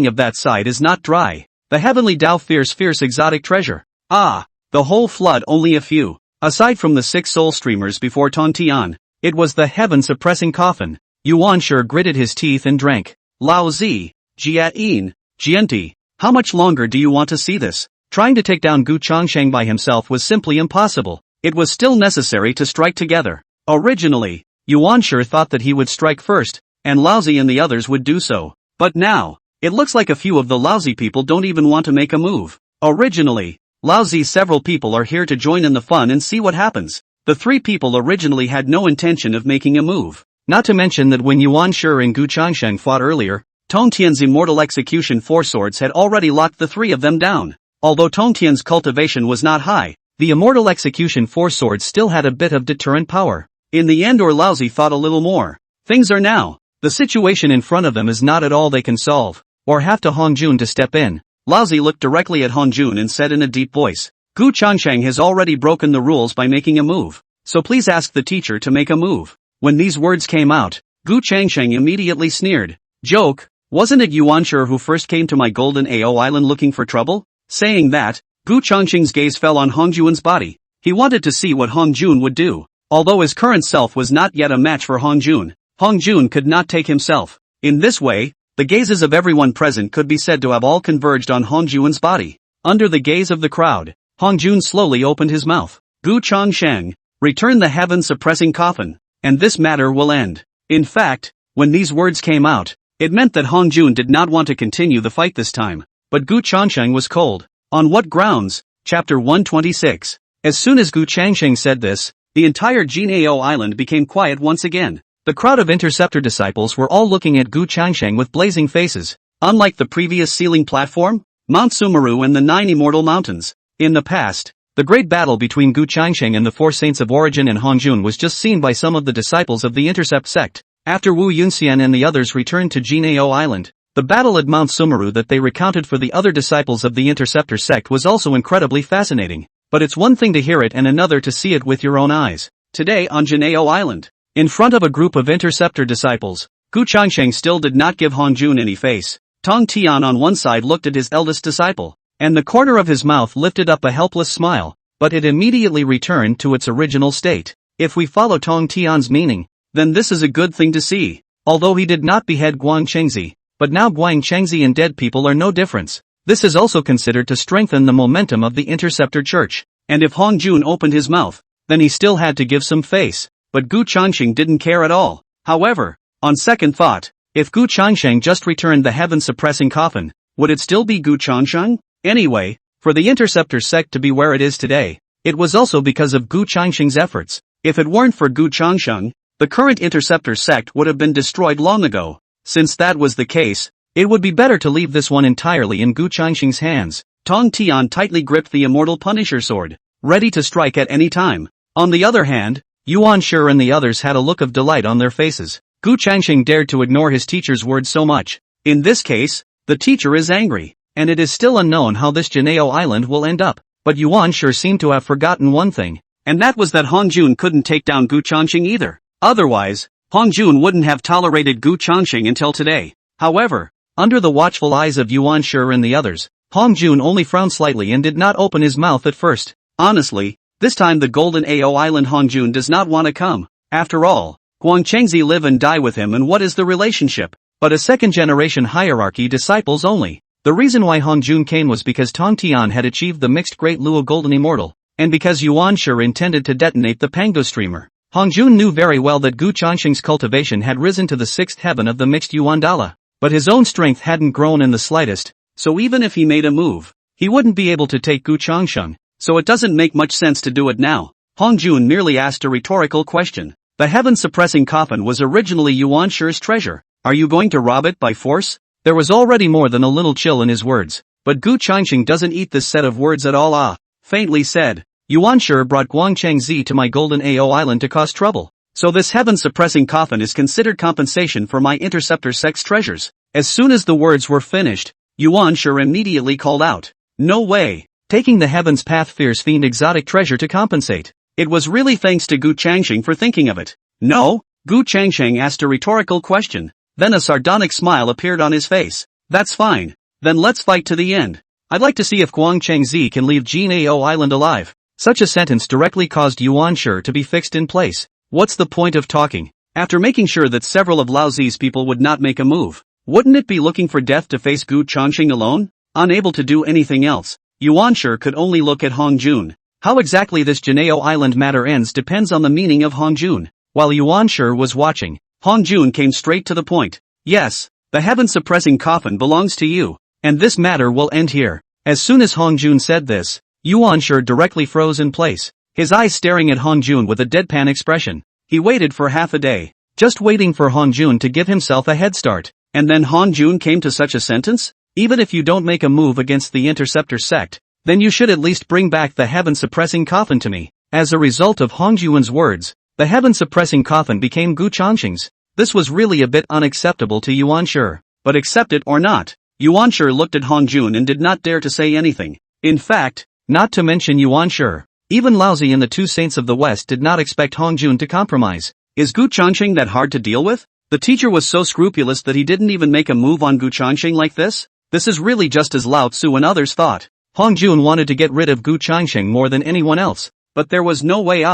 [SPEAKER 1] of that side is not dry. The heavenly Dao fierce exotic treasure. The whole flood only a few. Aside from the 6 soul streamers before Tong Tian, it was the heaven-suppressing coffin. Yuan Shi gritted his teeth and drank. Lao Zi, Jiayin, Jianti, how much longer do you want to see this? Trying to take down Gu Changsheng by himself was simply impossible. It was still necessary to strike together. Originally, Yuan Shi thought that he would strike first, and Laozi and the others would do so. But now, it looks like a few of the Laozi people don't even want to make a move. Originally, Laozi's several people are here to join in the fun and see what happens. The three people originally had no intention of making a move. Not to mention that when Yuan Shi and Gu Changsheng fought earlier, Tong Tian's Immortal Execution Four Swords had already locked the three of them down. Although Tong Tian's cultivation was not high, the Immortal Execution Four Swords still had a bit of deterrent power. In the end, Laozi thought a little more. Things are now. The situation in front of them is not at all they can solve, or have to Hong Jun to step in. Laozi looked directly at Hong Jun and said in a deep voice, Gu Changsheng has already broken the rules by making a move, so please ask the teacher to make a move. When these words came out, Gu Changsheng immediately sneered. Joke, wasn't it Yuan Shi who first came to my Golden AO Island looking for trouble? Saying that, Gu Changsheng's gaze fell on Hong Jun's body. He wanted to see what Hong Jun would do. Although his current self was not yet a match for Hong Jun could not take himself. In this way, the gazes of everyone present could be said to have all converged on Hong Jun's body. Under the gaze of the crowd, Hong Jun slowly opened his mouth. Gu Changsheng, return the heaven-suppressing coffin, and this matter will end. In fact, when these words came out, it meant that Hong Jun did not want to continue the fight this time. But Gu Changsheng was cold. On what grounds? Chapter 126. As soon as Gu Changsheng said this, the entire Juejiao island became quiet once again. The crowd of interceptor disciples were all looking at Gu Changsheng with blazing faces. Unlike the previous ceiling platform, Mount Sumeru and the 9 Immortal Mountains, in the past, the great battle between Gu Changsheng and the four saints of origin and Hong Jun was just seen by some of the disciples of the Intercept sect. After Wu Yunxian and the others returned to Juejiao Island, the battle at Mount Sumeru that they recounted for the other disciples of the Interceptor sect was also incredibly fascinating. But it's one thing to hear it and another to see it with your own eyes. Today on Juejiao Island, in front of a group of Interceptor disciples, Gu Changsheng still did not give Hong Jun any face. Tong Tian on one side looked at his eldest disciple, and the corner of his mouth lifted up a helpless smile, but it immediately returned to its original state. If we follow Tong Tian's meaning, then this is a good thing to see. Although he did not behead Guang Chengzi, but now Guang Chengzi and dead people are no difference. This is also considered to strengthen the momentum of the Interceptor Church. And if Hong Jun opened his mouth, then he still had to give some face. But Gu Changsheng didn't care at all. However, on second thought, if Gu Changsheng just returned the heaven-suppressing coffin, would it still be Gu Changsheng? Anyway, for the Interceptor sect to be where it is today, it was also because of Gu Changsheng's efforts. If it weren't for Gu Changsheng, the current Interceptor sect would have been destroyed long ago. Since that was the case, it would be better to leave this one entirely in Gu Changsheng's hands. Tong Tian tightly gripped the Immortal Punisher sword, ready to strike at any time. On the other hand, Yuan Shi and the others had a look of delight on their faces. Gu Changsheng dared to ignore his teacher's words so much. In this case, the teacher is angry, and it is still unknown how this Juejiao Island will end up. But Yuan Shi seemed to have forgotten one thing, and that was that Hong Jun couldn't take down Gu Changsheng either. Otherwise, Hong Jun wouldn't have tolerated Gu Changsheng until today. However, under the watchful eyes of Yuan Shi and the others, Hong Jun only frowned slightly and did not open his mouth at first. Honestly, this time the Golden AO Island Hong Jun does not want to come. After all, Guang Chengzi live and die with him, and what is the relationship? But a second-generation hierarchy disciples only. The reason why Hong Jun came was because Tong Tian had achieved the mixed Great Luo Golden Immortal, and because Yuan Shi intended to detonate the Pango streamer. Hong Jun knew very well that Gu Changsheng's cultivation had risen to the sixth heaven of the mixed Yuan Dala, but his own strength hadn't grown in the slightest, so even if he made a move, he wouldn't be able to take Gu Changsheng, so it doesn't make much sense to do it now. Hong Jun merely asked a rhetorical question. The heaven-suppressing coffin was originally Yuan Shi's treasure. Are you going to rob it by force? There was already more than a little chill in his words, but Gu Changsheng doesn't eat this set of words at all. Faintly said, Yuan Shi brought Guang Chengzi to my Golden AO Island to cause trouble. So this heaven-suppressing coffin is considered compensation for my Interceptor sect's treasures. As soon as the words were finished, Yuan Shi immediately called out, no way, taking the Heaven's Path Fierce Fiend exotic treasure to compensate. It was really thanks to Gu Changsheng for thinking of it. No? Gu Changsheng asked a rhetorical question. Then a sardonic smile appeared on his face. That's fine. Then let's fight to the end. I'd like to see if Guang Chengzi can leave Juejiao Island alive. Such a sentence directly caused Yuan Shi to be fixed in place. What's the point of talking? After making sure that several of Lao Zi's people would not make a move, wouldn't it be looking for death to face Gu Changsheng alone? Unable to do anything else, Yuan Shi could only look at Hong Jun. How exactly this Juejiao Island matter ends depends on the meaning of Hong Jun. While Yuan Shi was watching, Hong Jun came straight to the point. Yes, the heaven-suppressing coffin belongs to you, and this matter will end here. As soon as Hong Jun said this, Yuan Shi directly froze in place, his eyes staring at Hong Jun with a deadpan expression. He waited for half a day, just waiting for Hong Jun to give himself a head start, and then Hong Jun came to such a sentence? Even if you don't make a move against the Interceptor sect, then you should at least bring back the heaven-suppressing coffin to me. As a result of Hong Jun's words, the heaven-suppressing coffin became Gu Changxing's. This was really a bit unacceptable to Yuan Shi. But accept it or not, Yuan Shi looked at Hong Jun and did not dare to say anything. In fact, not to mention Yuan Shi, even Laozi and the two saints of the West did not expect Hong Jun to compromise. Is Gu Changxing that hard to deal with? The teacher was so scrupulous that he didn't even make a move on Gu Changxing like this? This is really just as Lao Tzu and others thought. Hong Jun wanted to get rid of Gu Changxing more than anyone else, but there was no way.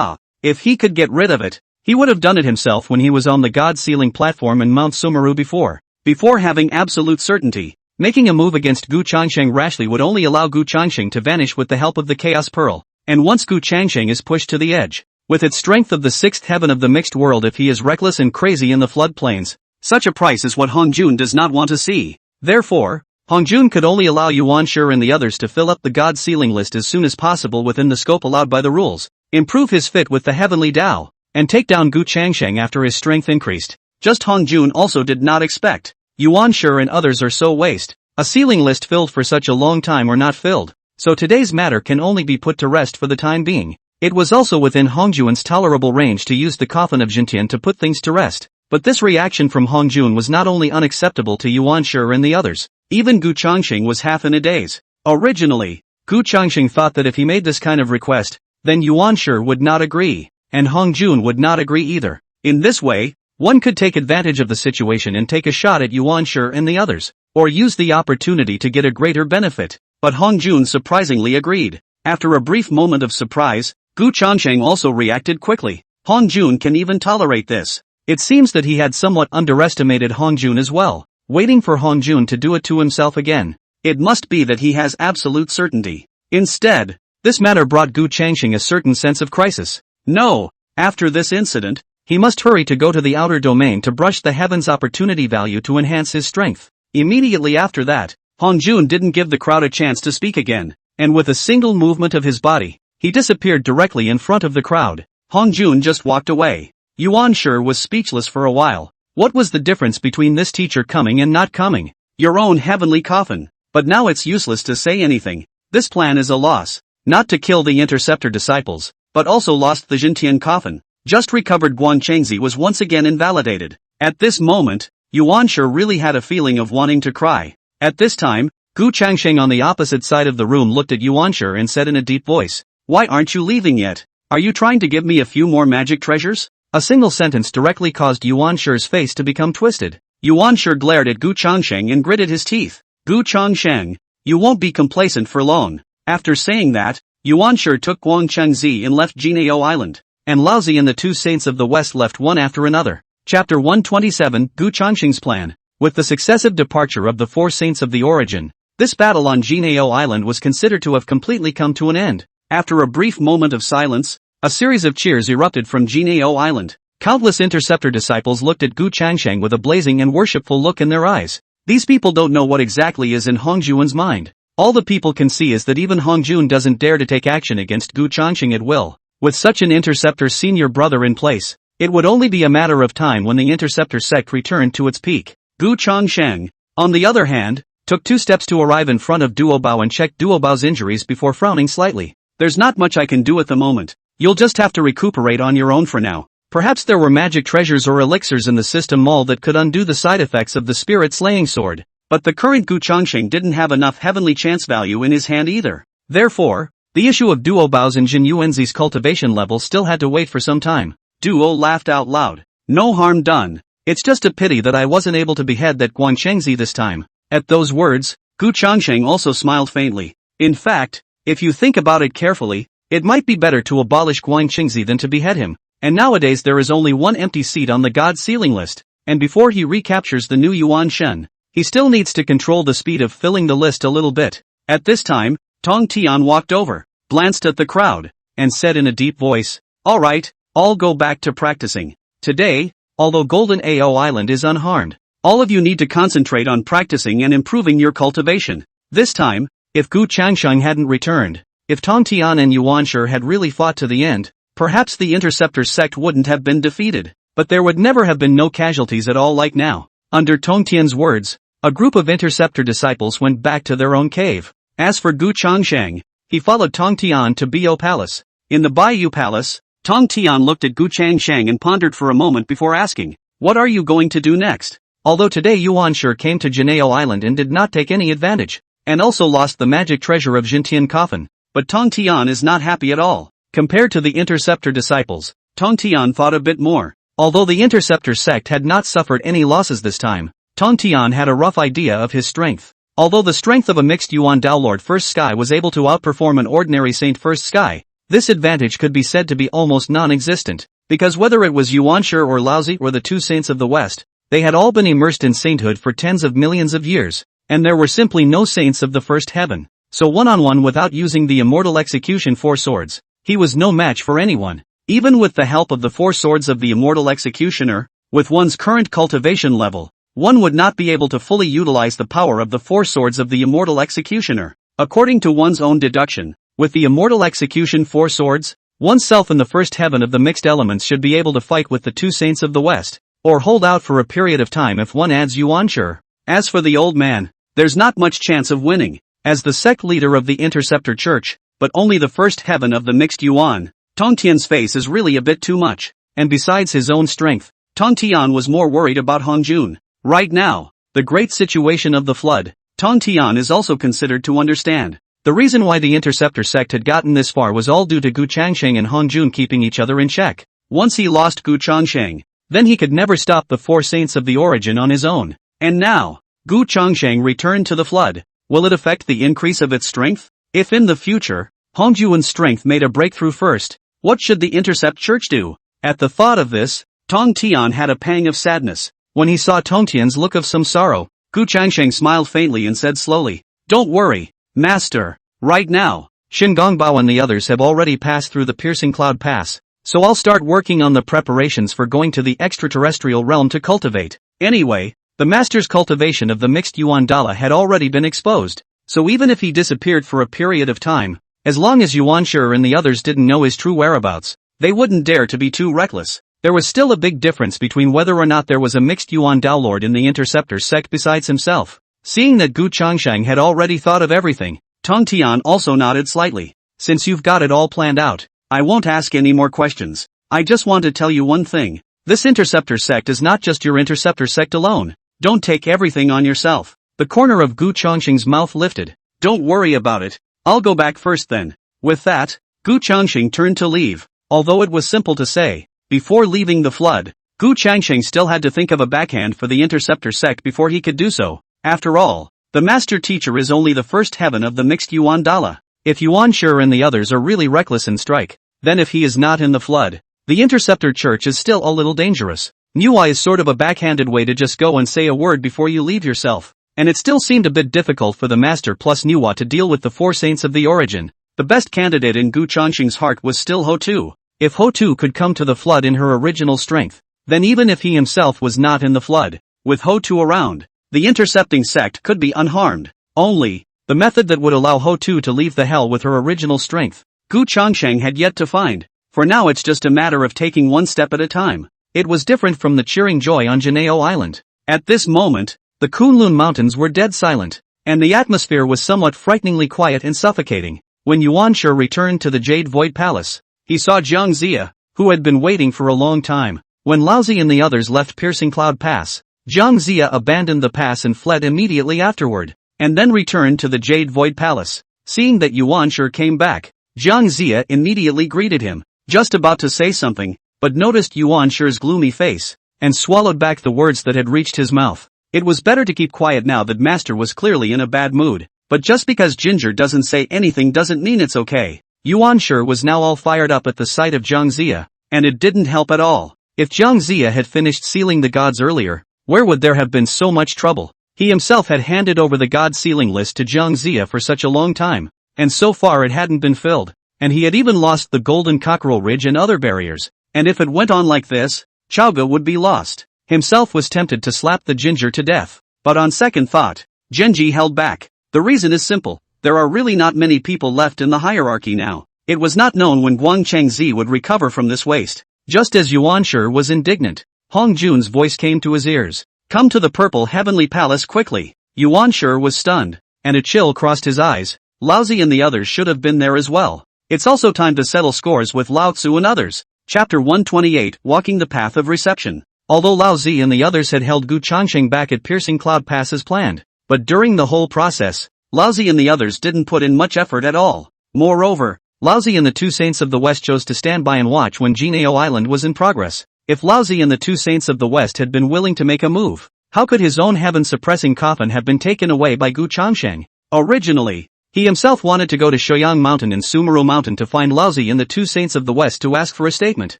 [SPEAKER 1] If he could get rid of it, he would have done it himself when he was on the God-sealing platform in Mount Sumeru before having absolute certainty. Making a move against Gu Changxing rashly would only allow Gu Changxing to vanish with the help of the Chaos Pearl, and once Gu Changxing is pushed to the edge, with its strength of the sixth heaven of the mixed world, if he is reckless and crazy in the floodplains, such a price is what Hong Jun does not want to see. Therefore, Hong Jun could only allow Yuan Shi and the others to fill up the God-sealing list as soon as possible within the scope allowed by the rules, improve his fit with the heavenly Tao, and take down Gu Changxing after his strength increased. Just Hong Jun also did not expect. Yuan Shi and others are so waste. A sealing list filled for such a long time or not filled, so today's matter can only be put to rest for the time being. It was also within Hong Jun's tolerable range to use the coffin of Jintian to put things to rest, but this reaction from Hong Jun was not only unacceptable to Yuan Shi and the others, even Gu Changxing was half in a daze. Originally, Gu Changxing thought that if he made this kind of request, then Yuan Shi would not agree, and Hong Jun would not agree either. In this way, one could take advantage of the situation and take a shot at Yuan Shi and the others, or use the opportunity to get a greater benefit. But Hong Jun surprisingly agreed. After a brief moment of surprise, Gu Changxing also reacted quickly. Hong Jun can even tolerate this. It seems that he had somewhat underestimated Hong Jun as well, waiting for Hong Jun to do it to himself again. It must be that he has absolute certainty. Instead, this matter brought Gu Changxing a certain sense of crisis. No, after this incident, he must hurry to go to the outer domain to brush the heaven's opportunity value to enhance his strength. Immediately after that, Hong Jun didn't give the crowd a chance to speak again, and with a single movement of his body, he disappeared directly in front of the crowd. Hong Jun just walked away. Yuan Shi was speechless for a while. What was the difference between this teacher coming and not coming? Your own heavenly coffin. But now it's useless to say anything. This plan is a loss. Not to kill the interceptor disciples, but also lost the Jintian coffin. Just recovered Guan Chengzi was once again invalidated. At this moment, Yuan Shi really had a feeling of wanting to cry. At this time, Gu Changxing on the opposite side of the room looked at Yuan Shi and said in a deep voice, "Why aren't you leaving yet? Are you trying to give me a few more magic treasures?" A single sentence directly caused Yuan Shi's face to become twisted. Yuan Shi glared at Gu Changxing and gritted his teeth. "Gu Changxing, you won't be complacent for long." After saying that, Yuan Shi took Guan Chengzi and left Juejiao Island, and Laozi and the two saints of the West left one after another. Chapter 127, Gu Changxing's Plan. With the successive departure of the four saints of the origin, this battle on Juejiao Island was considered to have completely come to an end. After a brief moment of silence, a series of cheers erupted from Juejiao Island. Countless interceptor disciples looked at Gu Changxing with a blazing and worshipful look in their eyes. These people don't know what exactly is in Hong Jun's mind. All the people can see is that even Hong Jun doesn't dare to take action against Gu Changxing at will. With such an interceptor senior brother in place, it would only be a matter of time when the interceptor sect returned to its peak. Gu Changxing, on the other hand, took 2 steps to arrive in front of Duobao and checked Duobao's injuries before frowning slightly. "There's not much I can do at the moment. You'll just have to recuperate on your own for now." Perhaps there were magic treasures or elixirs in the system mall that could undo the side effects of the spirit slaying sword, but the current Gu Changxing didn't have enough heavenly chance value in his hand either. Therefore, the issue of Duobao's and Jin Yuanzi's cultivation level still had to wait for some time. Duo laughed out loud. "No harm done. It's just a pity that I wasn't able to behead that Guan Chengzi this time." At those words, Gu Changxing also smiled faintly. In fact, if you think about it carefully, it might be better to abolish Guan Chengzi than to behead him. And nowadays there is only one empty seat on the God sealing list, and before he recaptures the new Yuan Shen, he still needs to control the speed of filling the list a little bit. At this time, Tong Tian walked over, glanced at the crowd, and said in a deep voice, "All right, I'll go back to practicing." Today, although Golden Ao Island is unharmed, all of you need to concentrate on practicing and improving your cultivation. This time, if Gu Changsheng hadn't returned, if Tong Tian and Yuan Shi had really fought to the end, perhaps the Interceptor sect wouldn't have been defeated, but there would never have been no casualties at all like now. Under Tong Tian's words, a group of Interceptor disciples went back to their own cave. As for Gu Changsheng, he followed Tong Tian to Bio Palace. In the Bayou Palace, Tong Tian looked at Gu Changsheng and pondered for a moment before asking, "What are you going to do next?" Although today Yuan Shi came to Juejiao Island and did not take any advantage, and also lost the magic treasure of Jintian Coffin, but Tong Tian is not happy at all. Compared to the Interceptor disciples, Tong Tian fought a bit more. Although the Interceptor sect had not suffered any losses this time, Tong Tian had a rough idea of his strength. Although the strength of a mixed Yuan Dao Lord First Sky was able to outperform an ordinary Saint First Sky, this advantage could be said to be almost non-existent, because whether it was Yuan Shi or Laozi or the two saints of the West, they had all been immersed in sainthood for tens of millions of years, and there were simply no saints of the first heaven. So one-on-one without using the immortal execution four swords, he was no match for anyone. Even with the help of the four swords of the immortal executioner, with one's current cultivation level, one would not be able to fully utilize the power of the four swords of the immortal executioner. According to one's own deduction, with the immortal execution four swords, oneself in the first heaven of the mixed elements should be able to fight with the two saints of the West, or hold out for a period of time if one adds Yuan Shi. As for the old man, there's not much chance of winning. As the sect leader of the Interceptor Church, but only the first heaven of the mixed Yuan, Tong Tian's face is really a bit too much, and besides his own strength, Tong Tian was more worried about Hongjun. Right now, the great situation of the flood, Tong Tian is also considered to understand. The reason why the Interceptor sect had gotten this far was all due to Gu Changsheng and Hongjun keeping each other in check. Once he lost Gu Changsheng, then he could never stop the four saints of the origin on his own. And now, Gu Changsheng returned to the flood. Will it affect the increase of its strength? If in the future, Hongjun's strength made a breakthrough first, what should the Intercept Church do? At the thought of this, Tong Tian had a pang of sadness. When he saw Tong Tian's look of some sorrow, Gu Changsheng smiled faintly and said slowly, "Don't worry, Master. Right now, Shin Gongbao and the others have already passed through the piercing cloud pass, so I'll start working on the preparations for going to the extraterrestrial realm to cultivate." Anyway, the Master's cultivation of the mixed Yuan Dala had already been exposed, so even if he disappeared for a period of time, as long as Yuan Shi and the others didn't know his true whereabouts, they wouldn't dare to be too reckless. There was still a big difference between whether or not there was a mixed Yuan Dao Lord in the Interceptor sect besides himself. Seeing that Gu Changsheng had already thought of everything, Tong Tian also nodded slightly. "Since you've got it all planned out, I won't ask any more questions. I just want to tell you one thing. This Interceptor sect is not just your Interceptor sect alone. Don't take everything on yourself." The corner of Gu Changsheng's mouth lifted. "Don't worry about it. I'll go back first then." With that, Gu Changsheng turned to leave. Although it was simple to say, before leaving the flood, Gu Changsheng still had to think of a backhand for the Interceptor sect before he could do so. After all, the master teacher is only the first heaven of the mixed Yuan Dala. If Yuan Shi and the others are really reckless in strike, then if he is not in the flood, the Interceptor Church is still a little dangerous. Manhwa is sort of a backhanded way to just go and say a word before you leave yourself, and it still seemed a bit difficult for the master plus Manhwa to deal with the four saints of the origin. The best candidate in Gu Changsheng's heart was still Ho-Tu. If Ho-Tu could come to the flood in her original strength, then even if he himself was not in the flood, with Ho-Tu around, the intercepting sect could be unharmed. Only, the method that would allow Ho-Tu to leave the hell with her original strength, Gu Changsheng had yet to find. For now it's just a matter of taking one step at a time. It was different from the cheering joy on Juejiao Island. At this moment, the Kunlun Mountains were dead silent, and the atmosphere was somewhat frighteningly quiet and suffocating. When Yuan Shi returned to the Jade Void Palace, he saw Jiang Zia, who had been waiting for a long time. When Laozi and the others left Piercing Cloud Pass, Jiang Zia abandoned the pass and fled immediately afterward, and then returned to the Jade Void Palace. Seeing that Yuan Shi came back, Jiang Zia immediately greeted him, just about to say something, but noticed Yuan Shi's gloomy face, and swallowed back the words that had reached his mouth. It was better to keep quiet now that Master was clearly in a bad mood, but just because Ginger doesn't say anything doesn't mean it's okay. Yuan Shi was now all fired up at the sight of Jiang Zia, and it didn't help at all. If Jiang Zia had finished sealing the gods earlier, where would there have been so much trouble? He himself had handed over the god sealing list to Jiang Zia for such a long time, and so far it hadn't been filled, and he had even lost the golden cockerel ridge and other barriers. And if it went on like this, Chaoga would be lost. Himself was tempted to slap the ginger to death. But on second thought, Genji held back. The reason is simple. There are really not many people left in the hierarchy now. It was not known when Guang Changzi would recover from this waste. Just as Yuan Shi was indignant, Hong Jun's voice came to his ears. Come to the Purple Heavenly Palace quickly. Yuan Shi was stunned, and a chill crossed his eyes. Laozi and the others should have been there as well. It's also time to settle scores with Lao Tzu and others. Chapter 128, Walking the Path of Reception. Although Laozi and the others had held Gu Changsheng back at Piercing Cloud Pass as planned, but during the whole process, Laozi and the others didn't put in much effort at all. Moreover, Laozi and the two Saints of the West chose to stand by and watch when Juejiao Island was in progress. If Laozi and the two Saints of the West had been willing to make a move, how could his own heaven-suppressing coffin have been taken away by Gu Changsheng? Originally, he himself wanted to go to Shoyang Mountain and Sumeru Mountain to find Laozi and the two Saints of the West to ask for a statement.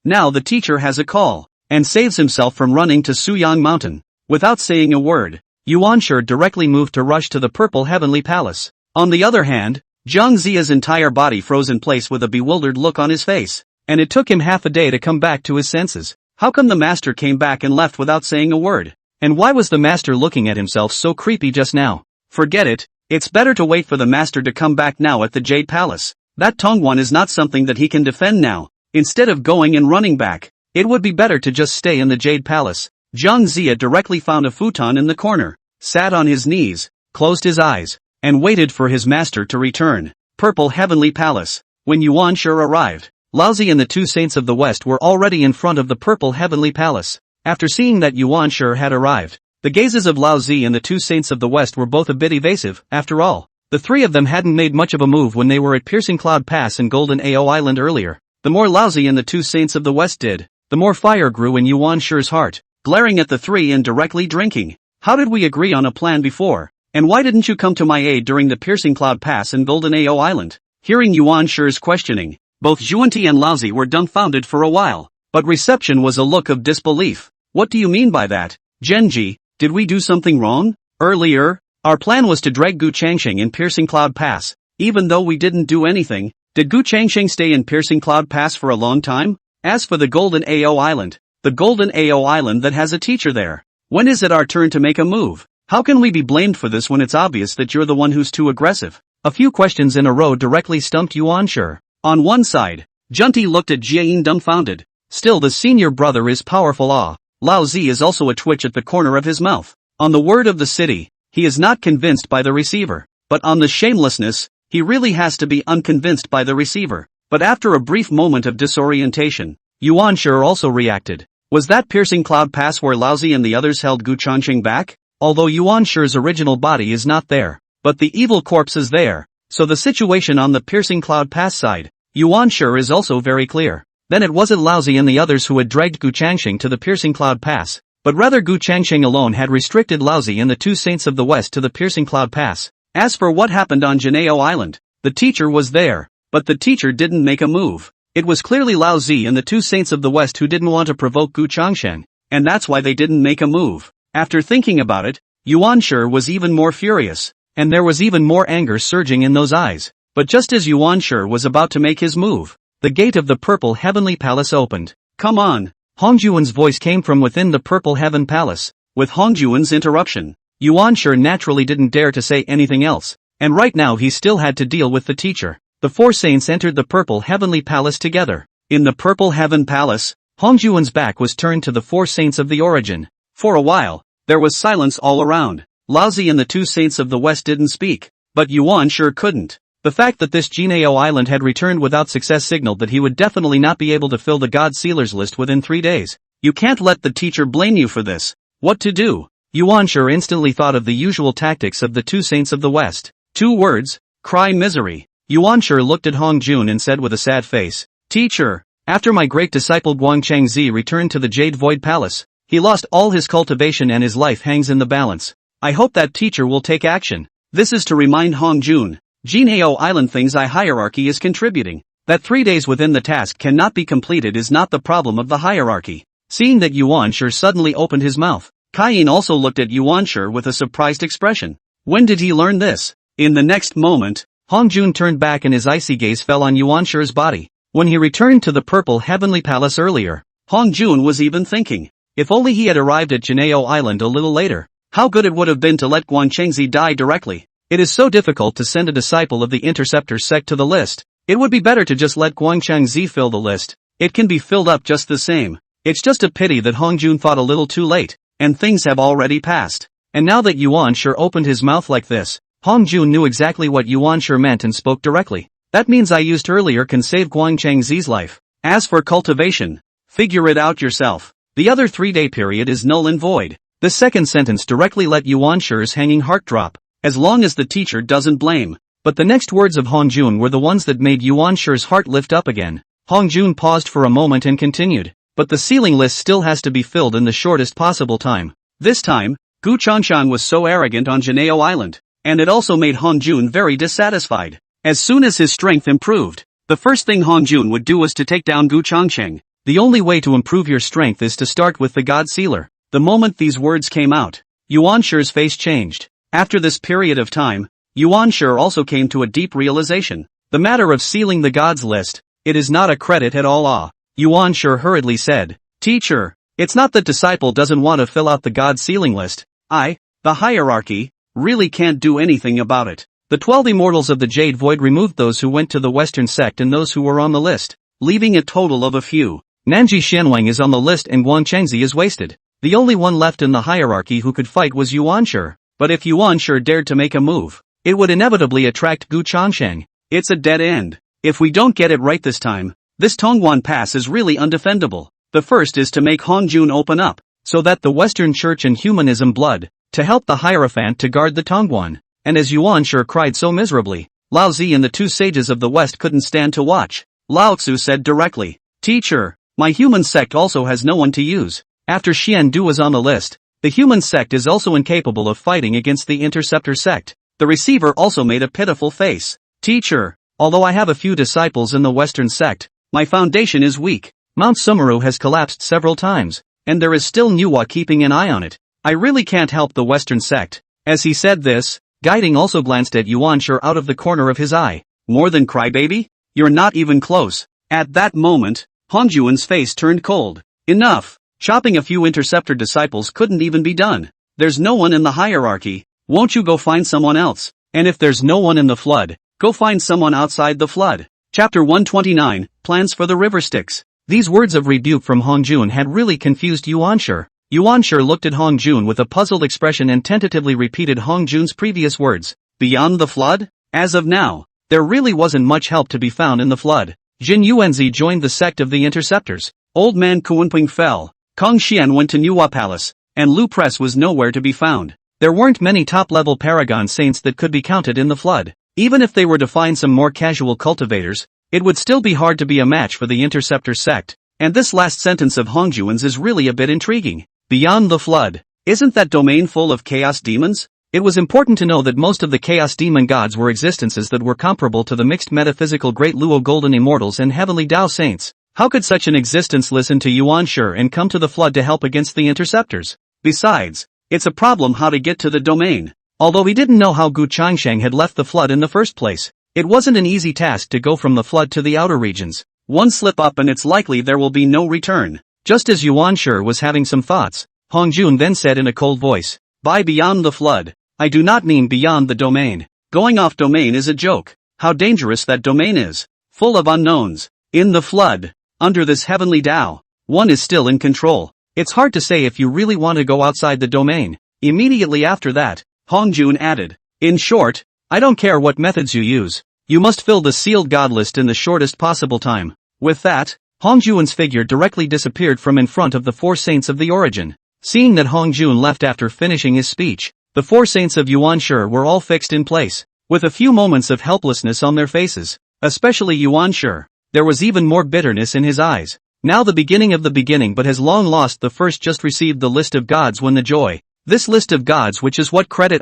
[SPEAKER 1] Now the teacher has a call, and saves himself from running to Suyang Mountain. Without saying a word, Yuan Shi directly moved to rush to the Purple Heavenly Palace. On the other hand, Zhang Ziya's entire body froze in place with a bewildered look on his face, and it took him half a day to come back to his senses. How come the master came back and left without saying a word? And why was the master looking at himself so creepy just now? Forget it, it's better to wait for the master to come back now at the Jade Palace. That Tongwan is not something that he can defend now. Instead of going and running back, it would be better to just stay in the Jade Palace. Zhang Ziya directly found a futon in the corner, sat on his knees, closed his eyes, and waited for his master to return. Purple Heavenly Palace. When Yuan Shi arrived, Laozi and the two Saints of the West were already in front of the Purple Heavenly Palace. After seeing that Yuan Shi had arrived, the gazes of Laozi and the two Saints of the West were both a bit evasive. After all, the three of them hadn't made much of a move when they were at Piercing Cloud Pass and Golden Ao Island earlier. The more Laozi and the two Saints of the West did, the more fire grew in Yuan Shi's heart, glaring at the three and directly drinking. How did we agree on a plan before? And why didn't you come to my aid during the Piercing Cloud Pass and Golden Ao Island? Hearing Yuan Shi's questioning, both Zhuanti and Laozi were dumbfounded for a while, but reception was a look of disbelief. What do you mean by that? Genji, did we do something wrong? Earlier, our plan was to drag Gu Changsheng in Piercing Cloud Pass. Even though we didn't do anything, did Gu Changsheng stay in Piercing Cloud Pass for a long time? As for the Golden Ao Island, the Golden Ao Island that has a teacher there, when is it our turn to make a move? How can we be blamed for this when it's obvious that you're the one who's too aggressive? A few questions in a row directly stumped Yuan Shi. On one side, Junti looked at Jiayin dumbfounded. Still, the senior brother is powerful. Lao Zi is also a twitch at the corner of his mouth. On the word of the city, he is not convinced by the receiver. But on the shamelessness, he really has to be unconvinced by the receiver. But after a brief moment of disorientation, Yuan Shi also reacted. Was that Piercing Cloud Pass where Laozi and the others held Gu Changsheng back? Although Yuan Shi's original body is not there, but the evil corpse is there, so the situation on the Piercing Cloud Pass side, Yuan Shi is also very clear. Then it wasn't Laozi and the others who had dragged Gu Changsheng to the Piercing Cloud Pass, but rather Gu Changsheng alone had restricted Laozi and the two Saints of the West to the Piercing Cloud Pass. As for what happened on Juejiao Island, the teacher was there, but the teacher didn't make a move. It was clearly Laozi and the two Saints of the West who didn't want to provoke Gu Changsheng, and that's why they didn't make a move. After thinking about it, Yuan Shi was even more furious, and there was even more anger surging in those eyes. But just as Yuan Shi was about to make his move, the gate of the Purple Heavenly Palace opened. Come on! Hongjuan's voice came from within the Purple Heaven Palace. With Hongjuan's interruption, Yuan Shi naturally didn't dare to say anything else, and right now he still had to deal with the teacher. The four saints entered the Purple Heavenly Palace together. In the Purple Heaven Palace, Hongjuan's back was turned to the four saints of the origin. For a while, there was silence all around. Laozi and the two saints of the West didn't speak, but Yuan Shi couldn't. The fact that this Juejiao Island had returned without success signaled that he would definitely not be able to fill the God Sealers list within 3 days. You can't let the teacher blame you for this. What to do? Yuan Shi instantly thought of the usual tactics of the two saints of the West. 2 words, cry misery. Yuan Shi looked at Hongjun and said with a sad face, Teacher, after my great disciple Guang Changzi returned to the Jade Void Palace, he lost all his cultivation and his life hangs in the balance. I hope that teacher will take action. This is to remind Hongjun, Juejiao Island things hierarchy is contributing. That 3 days within the task cannot be completed is not the problem of the hierarchy. Seeing that Yuan Shi suddenly opened his mouth, Kaiyin also looked at Yuan Shi with a surprised expression. When did he learn this? In the next moment, Hongjun turned back and his icy gaze fell on Yuan Shi's body. When he returned to the Purple Heavenly Palace earlier, Hong Jun was even thinking. If only he had arrived at Juejiao Island a little later. How good it would have been to let Guan Chengzi die directly. It is so difficult to send a disciple of the Interceptor sect to the list. It would be better to just let Guan Chengzi fill the list. It can be filled up just the same. It's just a pity that Hong Jun thought a little too late, and things have already passed. And now that Yuan Shi opened his mouth like this, Hong Jun knew exactly what Yuan Shi meant and spoke directly. That means I used earlier can save Guan Chengzi's life. As for cultivation, figure it out yourself. The other 3-day period is null and void. The second sentence directly let Yuan Shi's hanging heart drop, as long as the teacher doesn't blame. But the next words of Hong Jun were the ones that made Yuan Shi's heart lift up again. Hong Jun paused for a moment and continued. But the ceiling list still has to be filled in the shortest possible time. This time, Gu Changchang was so arrogant on Juejiao Island, and it also made Hong Jun very dissatisfied. As soon as his strength improved, the first thing Hong Jun would do was to take down Gu Changcheng. The only way to improve your strength is to start with the God Sealer. The moment these words came out, Yuan Shi's face changed. After this period of time, Yuan Shi also came to a deep realization. The matter of sealing the gods list, it is not a credit at all. Yuan Shi hurriedly said, "Teacher, it's not that disciple doesn't want to fill out the god sealing list. The hierarchy, really can't do anything about it." The 12 immortals of the Jade Void removed those who went to the Western sect and those who were on the list, leaving a total of a few. Nanji Xianwang is on the list and Guan Chengzi is wasted. The only one left in the hierarchy who could fight was Yuan Shi. But if Yuan Shi dared to make a move, it would inevitably attract Gu Changcheng. It's a dead end. If we don't get it right this time, this Tongguan Pass is really undefendable. The first is to make Hong Jun open up, so that the Western Church and humanism blood, to help the Hierophant to guard the Tongguan. And as Yuan Shi cried so miserably, Lao Zi and the two sages of the West couldn't stand to watch. Lao Tzu said directly, "Teacher, my human sect also has no one to use." After Xian Du was on the list, the human sect is also incapable of fighting against the Interceptor sect. The receiver also made a pitiful face. "Teacher, although I have a few disciples in the Western sect, my foundation is weak. Mount Sumeru has collapsed several times, and there is still Nuwa keeping an eye on it. I really can't help the Western sect." As he said this, Guiding also glanced at Yuan Shi out of the corner of his eye. "More than crybaby? You're not even close." At that moment, Hong Jun's face turned cold. "Enough. Chopping a few Interceptor disciples couldn't even be done. There's no one in the hierarchy. Won't you go find someone else? And if there's no one in the flood, go find someone outside the flood." Chapter 129, Plans for the River Styx. These words of rebuke from Hong Jun had really confused Yuan Shi. Yuan Shi looked at Hong Jun with a puzzled expression and tentatively repeated Hong Jun's previous words. Beyond the flood? As of now, there really wasn't much help to be found in the flood. Jin Yuanzi joined the sect of the Interceptors. Old man Kuanping fell. Kong Xian went to Nuwa Palace, and Lu Press was nowhere to be found. There weren't many top-level paragon saints that could be counted in the flood. Even if they were to find some more casual cultivators, it would still be hard to be a match for the Interceptor sect. And this last sentence of Hong Jun's is really a bit intriguing. Beyond the flood. Isn't that domain full of chaos demons? It was important to know that most of the chaos demon gods were existences that were comparable to the mixed metaphysical Great Luo Golden Immortals and Heavenly Tao Saints. How could such an existence listen to Yuan Shi and come to the flood to help against the Interceptors? Besides, it's a problem how to get to the domain. Although he didn't know how Gu Changcheng had left the flood in the first place, it wasn't an easy task to go from the flood to the outer regions. One slip up and it's likely there will be no return. Just as Yuan Shi was having some thoughts, Hong Jun then said in a cold voice, "By beyond the flood, I do not mean beyond the domain. Going off domain is a joke. How dangerous that domain is. Full of unknowns. In the flood, under this heavenly Tao, one is still in control. It's hard to say if you really want to go outside the domain." Immediately after that, Hong Jun added, "In short, I don't care what methods you use. You must fill the sealed god list in the shortest possible time." With that, Hong Jun's figure directly disappeared from in front of the four saints of the origin. Seeing that Hong Jun left after finishing his speech, the four saints of Yuan Shi were all fixed in place, with a few moments of helplessness on their faces. Especially Yuan Shi. There was even more bitterness in his eyes. Now the beginning of the beginning but has long lost the first just received the list of gods when the joy. This list of gods which is what credit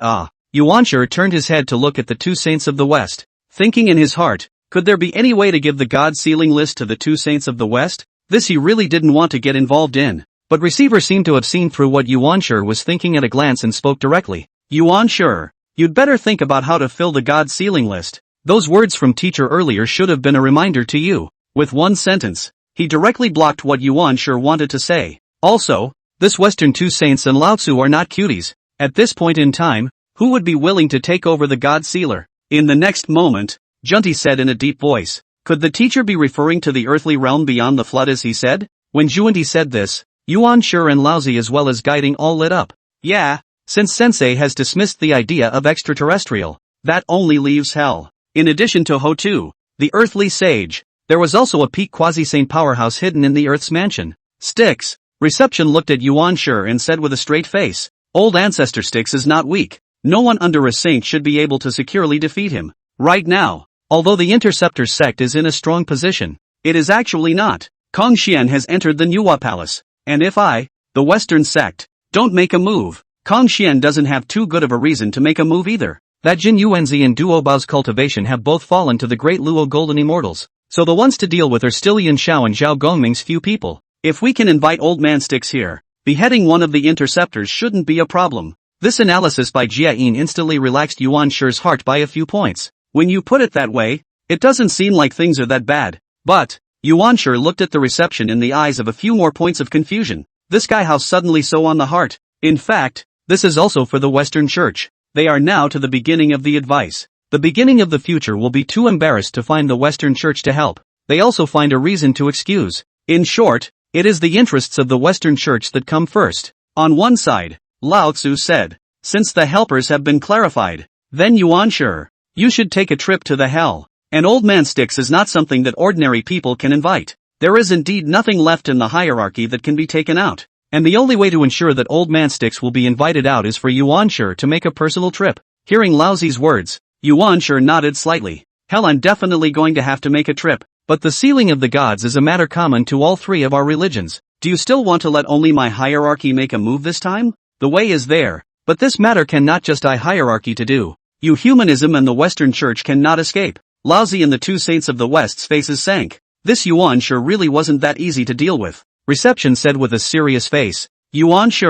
[SPEAKER 1] Yuan Shi turned his head to look at the two saints of the West, thinking in his heart, could there be any way to give the god sealing list to the two saints of the West? This he really didn't want to get involved in. But receiver seemed to have seen through what Yuan Shi was thinking at a glance and spoke directly. "Yuan Shi, you'd better think about how to fill the god sealing list. Those words from teacher earlier should have been a reminder to you." With one sentence, he directly blocked what Yuan Shi wanted to say. Also, this Western two saints and Lao Tzu are not cuties. At this point in time, who would be willing to take over the God Sealer? In the next moment, Junti said in a deep voice, could the teacher be referring to the earthly realm beyond the flood as he said? When Junti said this, Yuan Shi and Laozi as well as guiding all lit up. Yeah, since Sensei has dismissed the idea of extraterrestrial, that only leaves hell. In addition to Ho-Tu, the earthly sage, there was also a peak quasi-saint powerhouse hidden in the Earth's mansion. Styx. Reception looked at Yuan Shi and said with a straight face, old ancestor Styx is not weak. No one under a saint should be able to securely defeat him. Right now, although the Interceptor sect is in a strong position, it is actually not. Kong Xian has entered the Nuwa Palace, and if I, the Western sect, don't make a move, Kong Xian doesn't have too good of a reason to make a move either. That Jin Yuanzi and Duo Bao's cultivation have both fallen to the great Luo Golden Immortals, so the ones to deal with are still Yan Xiao and Zhao Gongming's few people. If we can invite Old Man Styx here, beheading one of the interceptors shouldn't be a problem. This analysis by Jia Yin instantly relaxed Yuan Shi's heart by a few points. When you put it that way, it doesn't seem like things are that bad. But, Yuan Shi looked at the reception in the eyes of a few more points of confusion. This guy how suddenly so on the heart? In fact, this is also for the Western Church. They are now to the beginning of the advice. The beginning of the future will be too embarrassed to find the Western Church to help. They also find a reason to excuse. In short, it is the interests of the Western Church that come first. On one side, Lao Tzu said, since the helpers have been clarified, then Yuan Shi, you should take a trip to the hell. An old man Styx is not something that ordinary people can invite. There is indeed nothing left in the hierarchy that can be taken out. And the only way to ensure that old man Styx will be invited out is for Yuan Shi to make a personal trip. Hearing Lao Zi's words, Yuan Shi nodded slightly. Hell, I'm definitely going to have to make a trip. But the sealing of the gods is a matter common to all three of our religions. Do you still want to let only my hierarchy make a move this time? The way is there. But this matter cannot just I hierarchy to do. You humanism and the Western Church cannot escape. Laozi and the two saints of the West's faces sank. This Yuan Shi really wasn't that easy to deal with. Reception said with a serious face, Yuan Shi,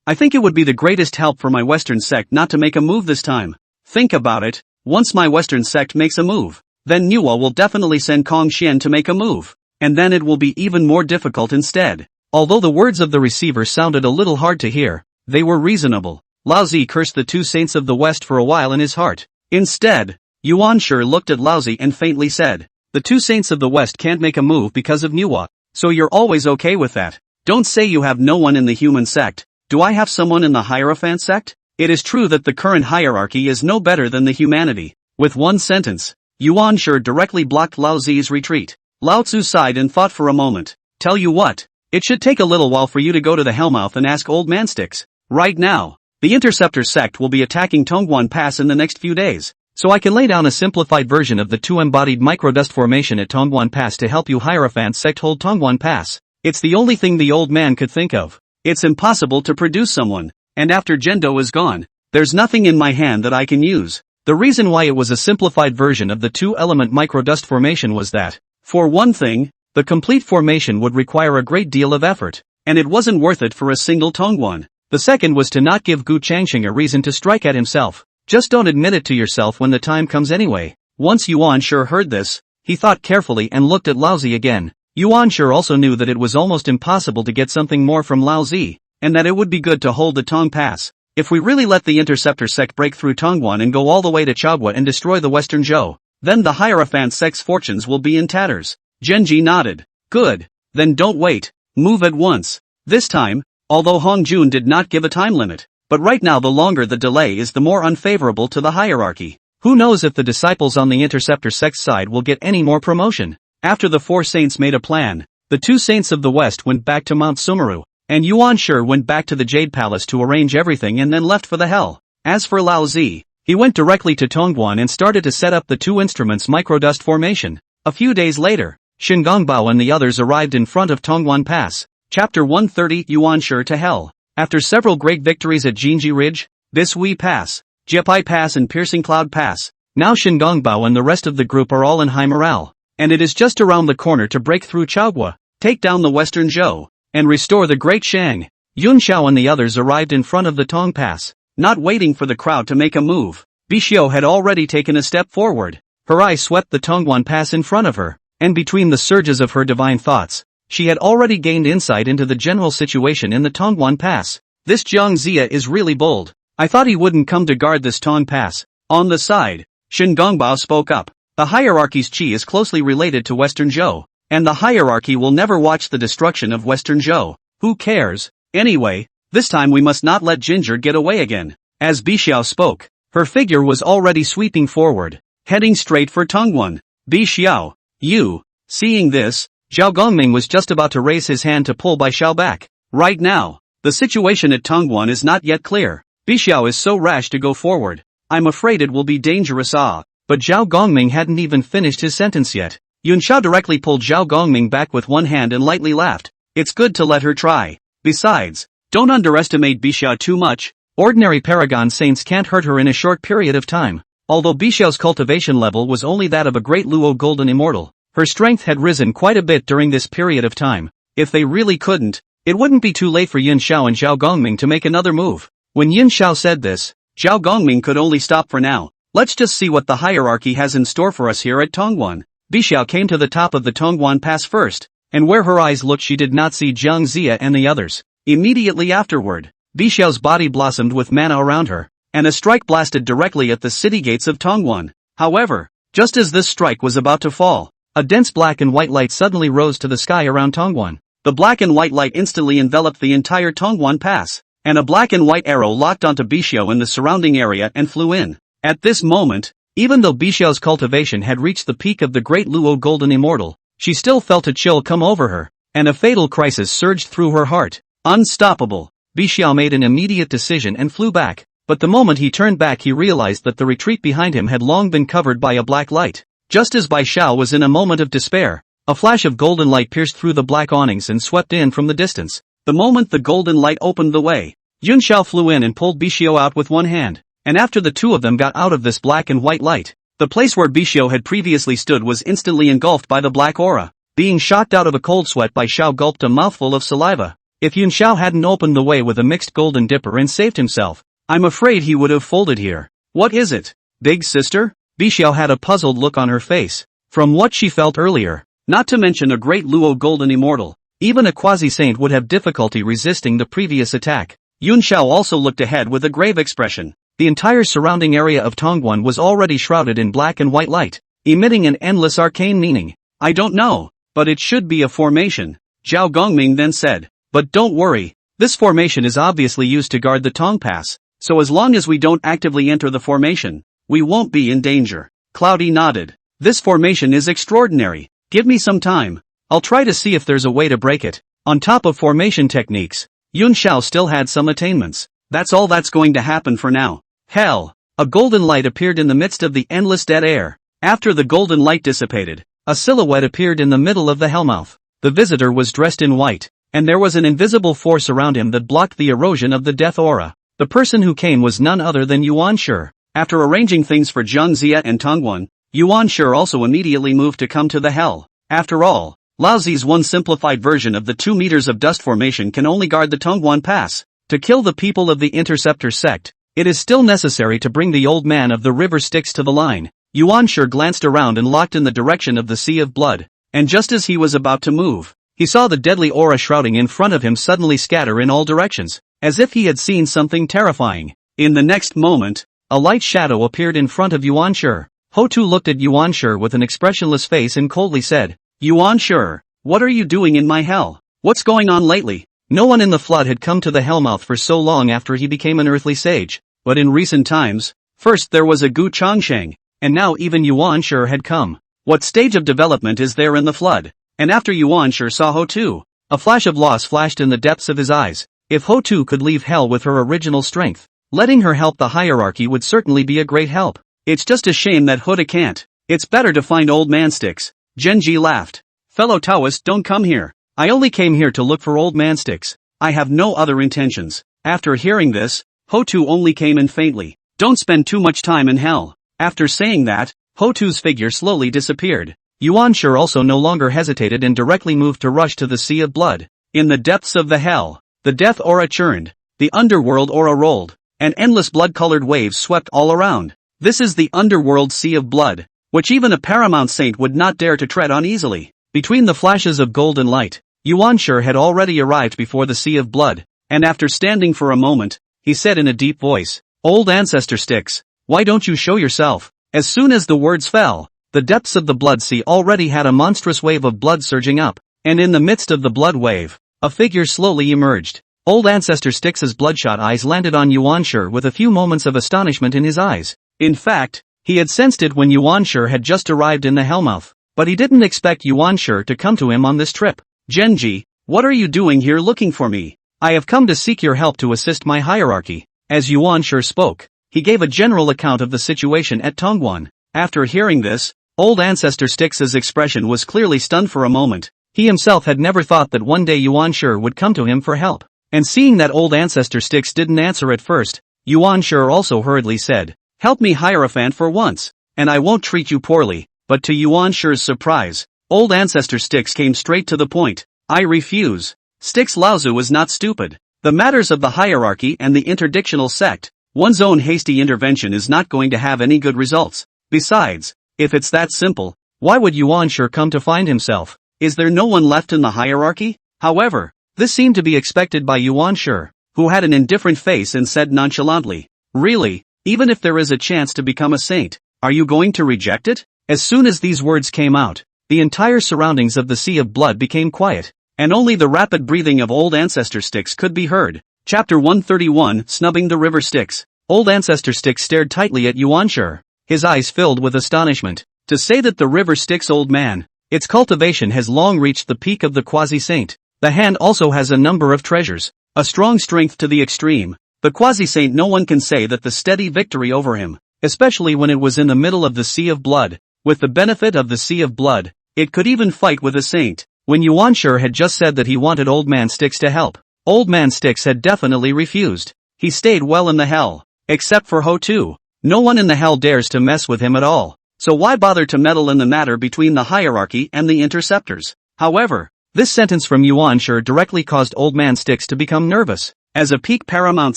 [SPEAKER 1] I think it would be the greatest help for my Western sect not to make a move this time. Think about it, once my Western sect makes a move, then Nuwa will definitely send Kong Xian to make a move, and then it will be even more difficult instead. Although the words of the receiver sounded a little hard to hear, they were reasonable. Laozi cursed the two saints of the West for a while in his heart. Instead, Yuan Shi looked at Laozi and faintly said, the two saints of the West can't make a move because of Nuwa, so you're always okay with that. Don't say you have no one in the human sect. Do I have someone in the Hierophant sect? It is true that the current hierarchy is no better than the humanity. With one sentence, Yuan Shi directly blocked Lao Zi's retreat. Lao Tzu sighed and thought for a moment. Tell you what, it should take a little while for you to go to the Hellmouth and ask Old Man Styx. Right now, the Interceptor sect will be attacking Tongguan Pass in the next few days, so I can lay down a simplified version of the two-embodied microdust formation at Tongguan Pass to help you Hierophant sect hold Tongguan Pass. It's the only thing the old man could think of. It's impossible to produce someone, and after Gendo is gone, there's nothing in my hand that I can use. The reason why it was a simplified version of the two-element microdust formation was that, for one thing, the complete formation would require a great deal of effort, and it wasn't worth it for a single Tongguan. The second was to not give Gu Changxing a reason to strike at himself. Just don't admit it to yourself when the time comes anyway. Once Yuan Shi heard this, he thought carefully and looked at Lao Zi again. Yuan Shi also knew that it was almost impossible to get something more from Lao Zi, and that it would be good to hold the Tong Pass. If we really let the Interceptor sect break through Tongguan and go all the way to Chagua and destroy the Western Zhou, then the Hierophant sect's fortunes will be in tatters. Genji nodded. Good. Then don't wait. Move at once. This time, although Hong Jun did not give a time limit, but right now the longer the delay is the more unfavorable to the hierarchy. Who knows if the disciples on the Interceptor sect side will get any more promotion. After the four saints made a plan, the two saints of the West went back to Mount Sumeru, and Yuan Shi went back to the Jade Palace to arrange everything and then left for the hell. As for Lao Zi, he went directly to Tongguan and started to set up the two instruments microdust formation. A few days later, Shingongbao and the others arrived in front of Tongguan Pass. Chapter 130 Yuan Shi to Hell. After several great victories at Jinji Ridge, Bishui Pass, Jiepai Pass and Piercing Cloud Pass, now Shingongbao and the rest of the group are all in high morale, and it is just around the corner to break through Chagua, take down the Western Zhou, and restore the Great Shang. Yun Xiao and the others arrived in front of the Tong Pass, not waiting for the crowd to make a move. Bixiu had already taken a step forward. Her eye swept the Tongguan Pass in front of her, and between the surges of her divine thoughts, she had already gained insight into the general situation in the Tongguan Pass. This Jiang Zia is really bold. I thought he wouldn't come to guard this Tong Pass. On the side, Shen Gongbao spoke up. The hierarchy's qi is closely related to Western Zhou, and the hierarchy will never watch the destruction of Western Zhou. Who cares? Anyway, this time we must not let Ginger get away again. As Bixiao spoke, her figure was already sweeping forward, heading straight for Tongguan. Bixiao, you. Seeing this, Zhao Gongming was just about to raise his hand to pull Bixiao back. Right now, the situation at Tongguan is not yet clear. Bixiao is so rash to go forward. I'm afraid it will be dangerous. But Zhao Gongming hadn't even finished his sentence yet. Yunxiao directly pulled Zhao Gongming back with one hand and lightly laughed. It's good to let her try. Besides, don't underestimate Bixiao too much. Ordinary Paragon Saints can't hurt her in a short period of time. Although Bixiao's cultivation level was only that of a great Luo Golden Immortal, her strength had risen quite a bit during this period of time. If they really couldn't, it wouldn't be too late for Yunxiao and Zhao Gongming to make another move. When Yunxiao said this, Zhao Gongming could only stop for now. Let's just see what the hierarchy has in store for us here at Tongguan. Bixiao came to the top of the Tongguan Pass first, and where her eyes looked she did not see Jiang Zia and the others. Immediately afterward, Bixiao's body blossomed with mana around her, and a strike blasted directly at the city gates of Tongguan. However, just as this strike was about to fall, a dense black and white light suddenly rose to the sky around Tongguan. The black and white light instantly enveloped the entire Tongguan Pass, and a black and white arrow locked onto Bixiao in the surrounding area and flew in. At this moment, even though Bixiao's cultivation had reached the peak of the great Luo Golden Immortal, she still felt a chill come over her, and a fatal crisis surged through her heart. Unstoppable! Bixiao made an immediate decision and flew back, but the moment he turned back he realized that the retreat behind him had long been covered by a black light. Just as Bixiao was in a moment of despair, a flash of golden light pierced through the black awnings and swept in from the distance. The moment the golden light opened the way, Yunxiao flew in and pulled Bixiao out with one hand, and after the two of them got out of this black and white light, the place where Bixiao had previously stood was instantly engulfed by the black aura. Being shocked out of a cold sweat, Bixiao gulped a mouthful of saliva. If Yunxiao hadn't opened the way with a mixed golden dipper and saved himself, I'm afraid he would have folded here. What is it, big sister? Bixiao had a puzzled look on her face. From what she felt earlier, not to mention a great Luo Golden Immortal, even a quasi-saint would have difficulty resisting the previous attack. Yunxiao also looked ahead with a grave expression. The entire surrounding area of Tongguan was already shrouded in black and white light, emitting an endless arcane meaning. I don't know, but it should be a formation, Zhao Gongming then said. But don't worry, this formation is obviously used to guard the Tong Pass, so as long as we don't actively enter the formation, we won't be in danger. Cloudy nodded. This formation is extraordinary. Give me some time. I'll try to see if there's a way to break it. On top of formation techniques, Yunxiao still had some attainments. That's all that's going to happen for now. Hell! A golden light appeared in the midst of the endless dead air. After the golden light dissipated, a silhouette appeared in the middle of the hellmouth. The visitor was dressed in white, and there was an invisible force around him that blocked the erosion of the death aura. The person who came was none other than Yuan Shi. After arranging things for Jiang Zia and Tongguan, Yuan Shi also immediately moved to come to the hell. After all, Laozi's one simplified version of the 2 meters of dust formation can only guard the Tongguan Pass. To kill the people of the Interceptor sect, it is still necessary to bring the old man of the river Styx to the line. Yuan Shi glanced around and locked in the direction of the Sea of Blood, and just as he was about to move, he saw the deadly aura shrouding in front of him suddenly scatter in all directions, as if he had seen something terrifying. In the next moment, a light shadow appeared in front of Yuan Shi. Ho-Tu looked at Yuan Shi with an expressionless face and coldly said, Yuan Shi, what are you doing in my hell? What's going on lately? No one in the flood had come to the Hellmouth for so long after he became an earthly sage, but in recent times, first there was a Gu Changsheng, and now even Yuan Shi had come. What stage of development is there in the flood? And after Yuan Shi saw Ho-Tu, a flash of loss flashed in the depths of his eyes. If Ho-Tu could leave hell with her original strength, letting her help the hierarchy would certainly be a great help. It's just a shame that Huda can't. It's better to find Old Man Styx. Genji laughed. Fellow Taoist, don't come here. I only came here to look for Old Man Styx. I have no other intentions. After hearing this, Ho-Tu only came in faintly. Don't spend too much time in hell. After saying that, Ho-Tu's figure slowly disappeared. Yuan Shi also no longer hesitated and directly moved to rush to the Sea of Blood. In the depths of the hell, the death aura churned, the underworld aura rolled, and endless blood-colored waves swept all around. This is the underworld Sea of Blood, which even a paramount saint would not dare to tread on easily. Between the flashes of golden light, Yuan Shi had already arrived before the Sea of Blood, and after standing for a moment, he said in a deep voice, "Old ancestor Styx, why don't you show yourself?" As soon as the words fell, the depths of the blood sea already had a monstrous wave of blood surging up, and in the midst of the blood wave, a figure slowly emerged. Old ancestor Styx's bloodshot eyes landed on Yuan Shi with a few moments of astonishment in his eyes. In fact, he had sensed it when Yuan Shi had just arrived in the Hellmouth, but he didn't expect Yuan Shi to come to him on this trip. "Genji, what are you doing here looking for me? I have come to seek your help to assist my hierarchy." As Yuan Shi spoke, he gave a general account of the situation at Tongguan. After hearing this, old ancestor Styx's expression was clearly stunned for a moment. He himself had never thought that one day Yuan Shi would come to him for help. And seeing that old ancestor Styx didn't answer at first, Yuan Shi also hurriedly said, "Help me Hierophant for once, and I won't treat you poorly." But to Yuan Shi's surprise, old ancestor Styx came straight to the point. "I refuse." Styx Laozu was not stupid. The matters of the hierarchy and the interdictional sect, one's own hasty intervention is not going to have any good results. Besides, if it's that simple, why would Yuan Shi come to find himself? Is there no one left in the hierarchy? However, this seemed to be expected by Yuan Shi, who had an indifferent face and said nonchalantly, "Really, even if there is a chance to become a saint, are you going to reject it?" As soon as these words came out, the entire surroundings of the Sea of Blood became quiet, and only the rapid breathing of old ancestor Styx could be heard. Chapter 131, Snubbing the River Styx. Old ancestor Styx stared tightly at Yuan Shi, his eyes filled with astonishment. To say that the river Styx, old man, its cultivation has long reached the peak of the quasi-saint. The hand also has a number of treasures, a strong strength to the extreme. The quasi-saint, no one can say that the steady victory over him, especially when it was in the middle of the Sea of Blood. With the benefit of the Sea of Blood, it could even fight with a saint. When Yuan Shi had just said that he wanted Old Man Styx to help, Old Man Styx had definitely refused. He stayed well in the hell. Except for Ho Tu. No one in the hell dares to mess with him at all. So why bother to meddle in the matter between the hierarchy and the interceptors? However, this sentence from Yuan Shi directly caused Old Man Styx to become nervous. As a peak paramount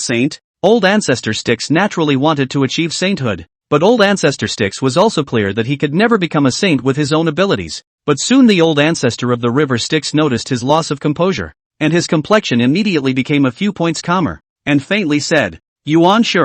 [SPEAKER 1] saint, Old Ancestor Styx naturally wanted to achieve sainthood. But Old Ancestor Styx was also clear that he could never become a saint with his own abilities. But soon the old ancestor of the river Styx noticed his loss of composure, and his complexion immediately became a few points calmer, and faintly said, "Yuan Shi,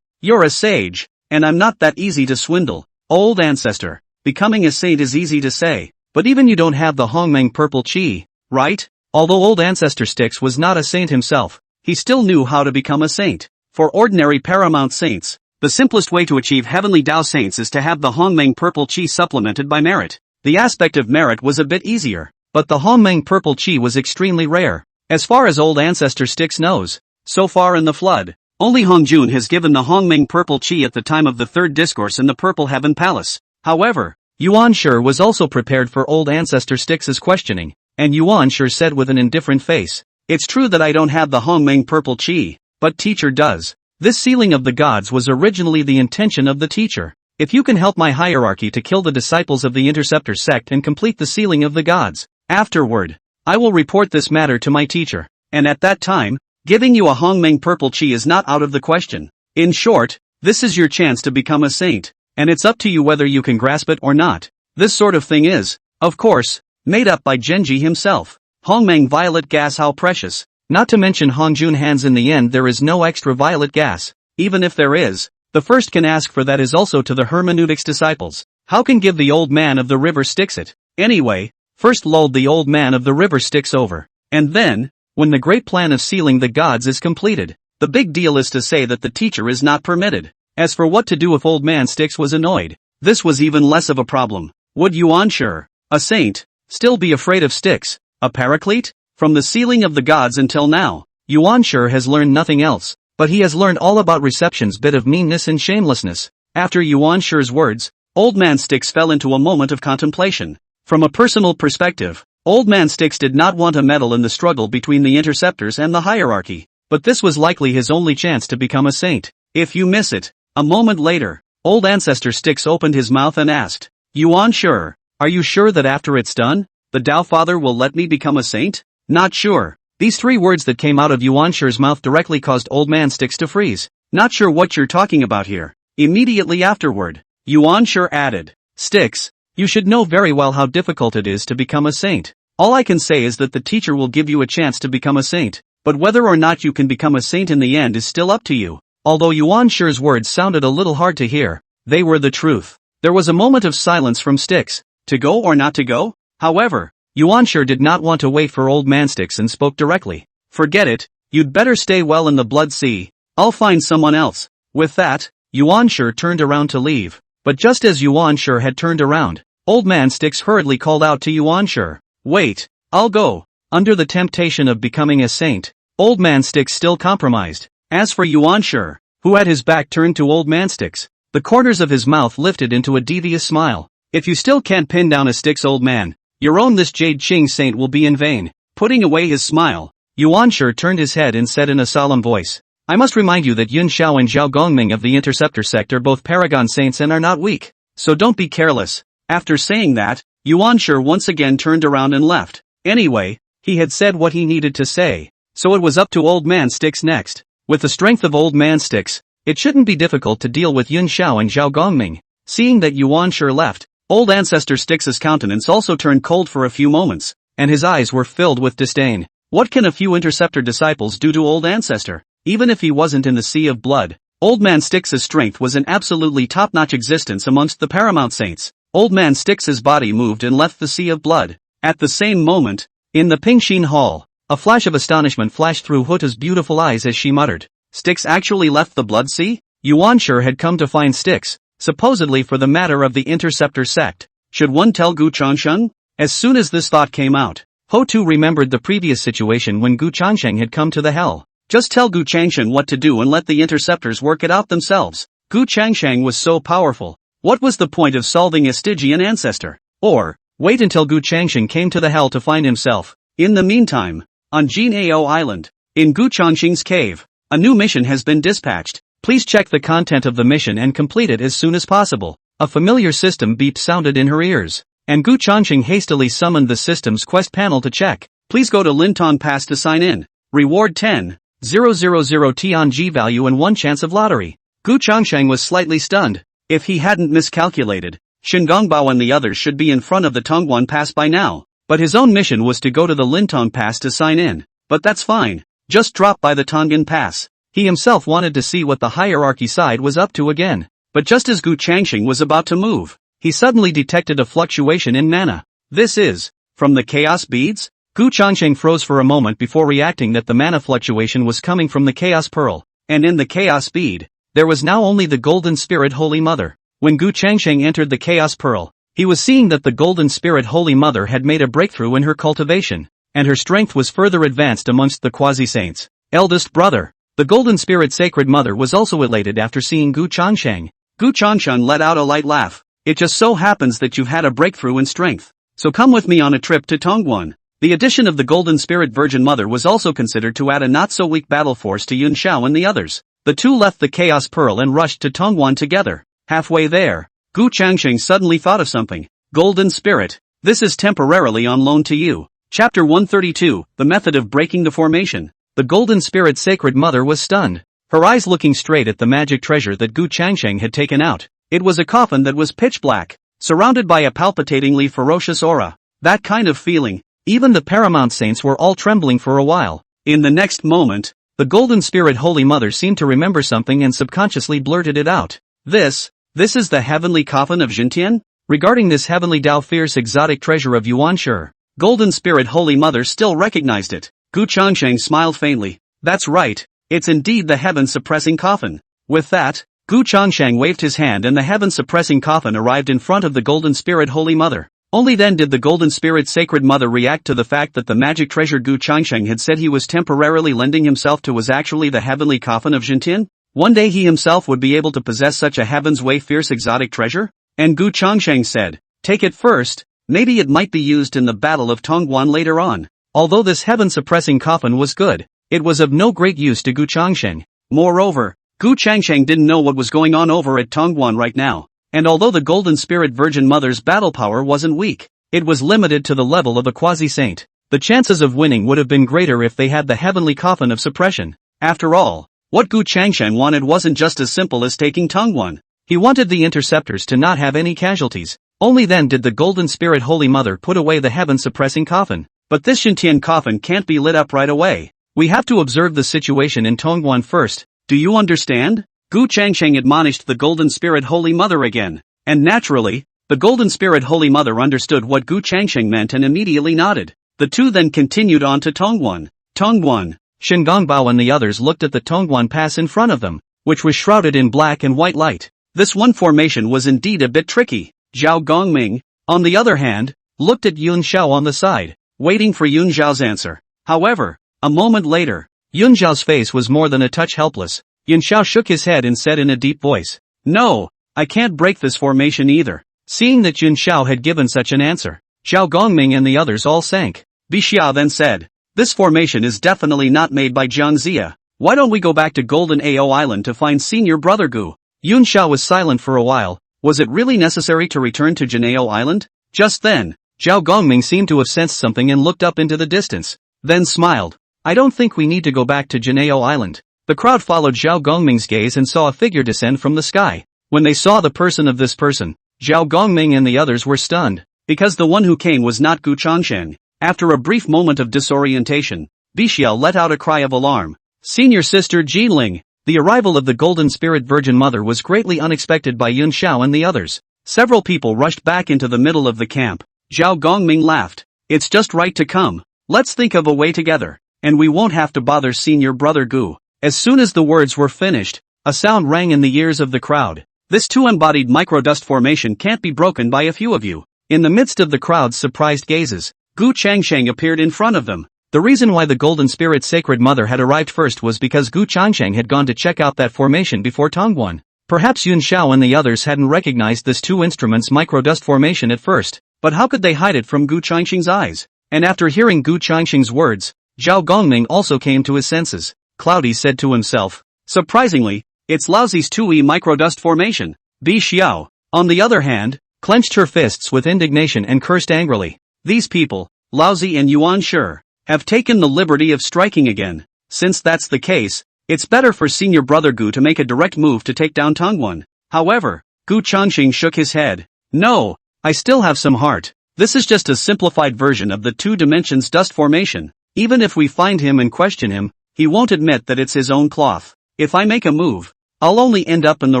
[SPEAKER 1] you're a sage, and I'm not that easy to swindle." Old ancestor, becoming a saint is easy to say, but even you don't have the Hongmeng purple chi, right? Although old ancestor Styx was not a saint himself, he still knew how to become a saint. For ordinary paramount saints, the simplest way to achieve heavenly Dao saints is to have the Hongmeng purple chi supplemented by merit. The aspect of merit was a bit easier, but the Hongmeng purple chi was extremely rare. As far as old ancestor Styx knows, so far in the flood, only Hongjun has given the Hongmeng purple chi at the time of the third discourse in the Purple Heaven Palace. However, Yuan Shi was also prepared for old ancestor Styx's questioning, and Yuan Shi said with an indifferent face, "It's true that I don't have the Hongmeng purple chi, but teacher does." This sealing of the gods was originally the intention of the teacher. If you can help my hierarchy to kill the disciples of the Interceptor sect and complete the sealing of the gods, afterward, I will report this matter to my teacher, and at that time, giving you a Hongmeng purple chi is not out of the question. In short, this is your chance to become a saint, and it's up to you whether you can grasp it or not. This sort of thing is, of course, made up by Genji himself. Hongmeng violet gas, how precious. Not to mention Hongjun hands, in the end there is no extra violet gas. Even if there is, the first can ask for that is also to the hermeneutics disciples. How can give the old man of the river Styx it? Anyway, first lulled the old man of the river Styx over. And then, when the great plan of sealing the gods is completed, the big deal is to say that the teacher is not permitted. As for what to do if old man Styx was annoyed, this was even less of a problem. Would Yuan Shi, a saint, still be afraid of Styx, a paraclete? From the sealing of the gods until now, Yuan Shi has learned nothing else, but he has learned all about Reception's bit of meanness and shamelessness. After Yuan Shi's words, Old Man Styx fell into a moment of contemplation. From a personal perspective, Old Man Styx did not want to meddle in the struggle between the interceptors and the hierarchy, but this was likely his only chance to become a saint. If you miss it. A moment later, Old Ancestor Styx opened his mouth and asked, "Yuan Shi, are you sure that after it's done, the Tao Father will let me become a saint?" "Not sure." These three words that came out of Yuan Shi's mouth directly caused Old Man Styx to freeze. "Not sure what you're talking about here." Immediately afterward, Yuan Shi added, "Styx, you should know very well how difficult it is to become a saint. All I can say is that the teacher will give you a chance to become a saint, but whether or not you can become a saint in the end is still up to you. Although Yuan Shi's words sounded a little hard to hear, they were the truth. There was a moment of silence from Sticks. To go or not to go? However, Yuan Shi did not want to wait for Old Man Sticks and spoke directly. Forget it, you'd better stay well in the Blood Sea. I'll find someone else. With that, Yuan Shi turned around to leave. But just as Yuan Shi had turned around, Old Man Sticks hurriedly called out to Yuan Shi, "Wait, I'll go." Under the temptation of becoming a saint, Old Man Sticks still compromised. As for Yuan Shi, who had his back turned to Old Man Sticks, the corners of his mouth lifted into a devious smile. "If you still can't pin down a Sticks, old man, your own this Jade Qing saint will be in vain." Putting away his smile, Yuan Shi turned his head and said in a solemn voice, "I must remind you that Yun Xiao and Zhao Gongming of the Interceptor sect are both paragon saints and are not weak, so don't be careless." After saying that, Yuan Shi once again turned around and left. Anyway, he had said what he needed to say, so it was up to Old Man Sticks next. With the strength of Old Man Sticks, it shouldn't be difficult to deal with Yun Xiao and Zhao Gongming. Seeing that Yuan Shi left, Old Ancestor Sticks' countenance also turned cold for a few moments, and his eyes were filled with disdain. What can a few Interceptor disciples do to Old Ancestor? Even if he wasn't in the Sea of Blood, Old Man Sticks' strength was an absolutely top-notch existence amongst the Paramount Saints. Old Man Sticks' body moved and left the Sea of Blood. At the same moment, in the Pingxin Hall, a flash of astonishment flashed through Huta's beautiful eyes as she muttered, "Sticks actually left the Blood Sea?" Yuan Shi had come to find Sticks, supposedly for the matter of the Interceptor sect. Should one tell Gu Changsheng? As soon as this thought came out, Ho Tu remembered the previous situation when Gu Changsheng had come to the hell. Just tell Gu Changsheng what to do and let the Interceptors work it out themselves. Gu Changsheng was so powerful. What was the point of solving a Stygian ancestor? Or, wait until Gu Changsheng came to the hell to find himself. In the meantime, on Jinao Island, in Gu Changsheng's cave, a new mission has been dispatched. Please check the content of the mission and complete it as soon as possible. A familiar system beep sounded in her ears, and Gu Changsheng hastily summoned the system's quest panel to check. Please go to Linton Pass to sign in. Reward 10,000 Tianji value and 1 chance of lottery. Gu Changsheng was slightly stunned. If he hadn't miscalculated, Shingongbao and the others should be in front of the Tongguan Pass by now. But his own mission was to go to the Linton Pass to sign in. But that's fine. Just drop by the Tongan Pass. He himself wanted to see what the hierarchy side was up to again. But just as Gu Changsheng was about to move, he suddenly detected a fluctuation in mana. This is, from the chaos beads? Gu Changsheng froze for a moment before reacting that the mana fluctuation was coming from the chaos pearl, and in the chaos bead, there was now only the Golden Spirit Holy Mother. When Gu Changsheng entered the chaos pearl, he was seeing that the Golden Spirit Holy Mother had made a breakthrough in her cultivation, and her strength was further advanced amongst the quasi-saints. Eldest brother. The Golden Spirit Sacred Mother was also elated after seeing Gu Changsheng. Gu Changsheng let out a light laugh. It just so happens that you've had a breakthrough in strength. So come with me on a trip to Tongguan. The addition of the Golden Spirit Virgin Mother was also considered to add a not-so-weak battle force to Yun Xiao and the others. The two left the Chaos Pearl and rushed to Tongguan together. Halfway there, Gu Changsheng suddenly thought of something. Golden Spirit, this is temporarily on loan to you. Chapter 132, The Method of Breaking the Formation. The Golden Spirit Sacred Mother was stunned, her eyes looking straight at the magic treasure that Gu Changsheng had taken out. It was a coffin that was pitch black, surrounded by a palpitatingly ferocious aura. That kind of feeling, even the Paramount Saints were all trembling for a while. In the next moment, the Golden Spirit Holy Mother seemed to remember something and subconsciously blurted it out. This is the heavenly coffin of Jintian? Regarding this heavenly Dao fierce exotic treasure of Yuan Shi, Golden Spirit Holy Mother still recognized it. Gu Changsheng smiled faintly. That's right, it's indeed the heaven-suppressing coffin. With that, Gu Changsheng waved his hand and the heaven-suppressing coffin arrived in front of the Golden Spirit Holy Mother. Only then did the Golden Spirit Sacred Mother react to the fact that the magic treasure Gu Changsheng had said he was temporarily lending himself to was actually the heavenly coffin of Jintian. One day he himself would be able to possess such a heaven's way fierce exotic treasure? And Gu Changsheng said, take it first, maybe it might be used in the Battle of Tongguan later on. Although this heaven-suppressing coffin was good, it was of no great use to Gu Changsheng. Moreover, Gu Changsheng didn't know what was going on over at Tongguan right now, and although the Golden Spirit Virgin Mother's battle power wasn't weak, it was limited to the level of a quasi-saint. The chances of winning would have been greater if they had the heavenly coffin of suppression. After all, what Gu Changsheng wanted wasn't just as simple as taking Tongguan. He wanted the interceptors to not have any casualties. Only then did the Golden Spirit Holy Mother put away the heaven-suppressing coffin. But this Shintian coffin can't be lit up right away. We have to observe the situation in Tongguan first. Do you understand? Gu Changsheng admonished the Golden Spirit Holy Mother again. And naturally, the Golden Spirit Holy Mother understood what Gu Changsheng meant and immediately nodded. The two then continued on to Tongguan. Tongguan. Shen Gongbao and the others looked at the Tongguan Pass in front of them, which was shrouded in black and white light. This one formation was indeed a bit tricky. Zhao Gongming, on the other hand, looked at Yun Xiao on the side, waiting for Yun Xiao's answer. However, a moment later, Yun Xiao's face was more than a touch helpless. Yun Xiao shook his head and said in a deep voice, "No, I can't break this formation either." Seeing that Yun Xiao had given such an answer, Zhao Gongming and the others all sank. Bixia then said, "This formation is definitely not made by Jiang Zia. Why don't we go back to Golden Ao Island to find Senior Brother Gu?" Yun Xiao was silent for a while. Was it really necessary to return to Janao Island? Just then, Zhao Gongming seemed to have sensed something and looked up into the distance, then smiled. "I don't think we need to go back to Janao Island." The crowd followed Zhao Gongming's gaze and saw a figure descend from the sky. When they saw the person of this person, Zhao Gongming and the others were stunned, because the one who came was not Gu Changsheng. After a brief moment of disorientation, Bixiao let out a cry of alarm. "Senior Sister Jiling!" The arrival of the Golden Spirit Virgin Mother was greatly unexpected by Yun Xiao and the others. Several people rushed back into the middle of the camp. Zhao Gongming laughed. "It's just right to come. Let's think of a way together, and we won't have to bother Senior Brother Gu." As soon as the words were finished, a sound rang in the ears of the crowd. "This two-embodied microdust formation can't be broken by a few of you." In the midst of the crowd's surprised gazes, Gu Changsheng appeared in front of them. The reason why the Golden Spirit Sacred Mother had arrived first was because Gu Changsheng had gone to check out that formation before Tongguan. Perhaps Yun Xiao and the others hadn't recognized this two instruments microdust formation at first, but how could they hide it from Gu Changsheng's eyes? And after hearing Gu Changsheng's words, Zhao Gongming also came to his senses. Cloudy said to himself, "Surprisingly, it's Laozi's 2E microdust formation." Bi Xiao, on the other hand, clenched her fists with indignation and cursed angrily. "These people, Laozi and Yuan Shi, have taken the liberty of striking again. Since that's the case, it's better for Senior Brother Gu to make a direct move to take down Tongguan." However, Gu Changxing shook his head. "No, I still have some heart. This is just a simplified version of the two dimensions dust formation. Even if we find him and question him, he won't admit that it's his own cloth. If I make a move, I'll only end up in the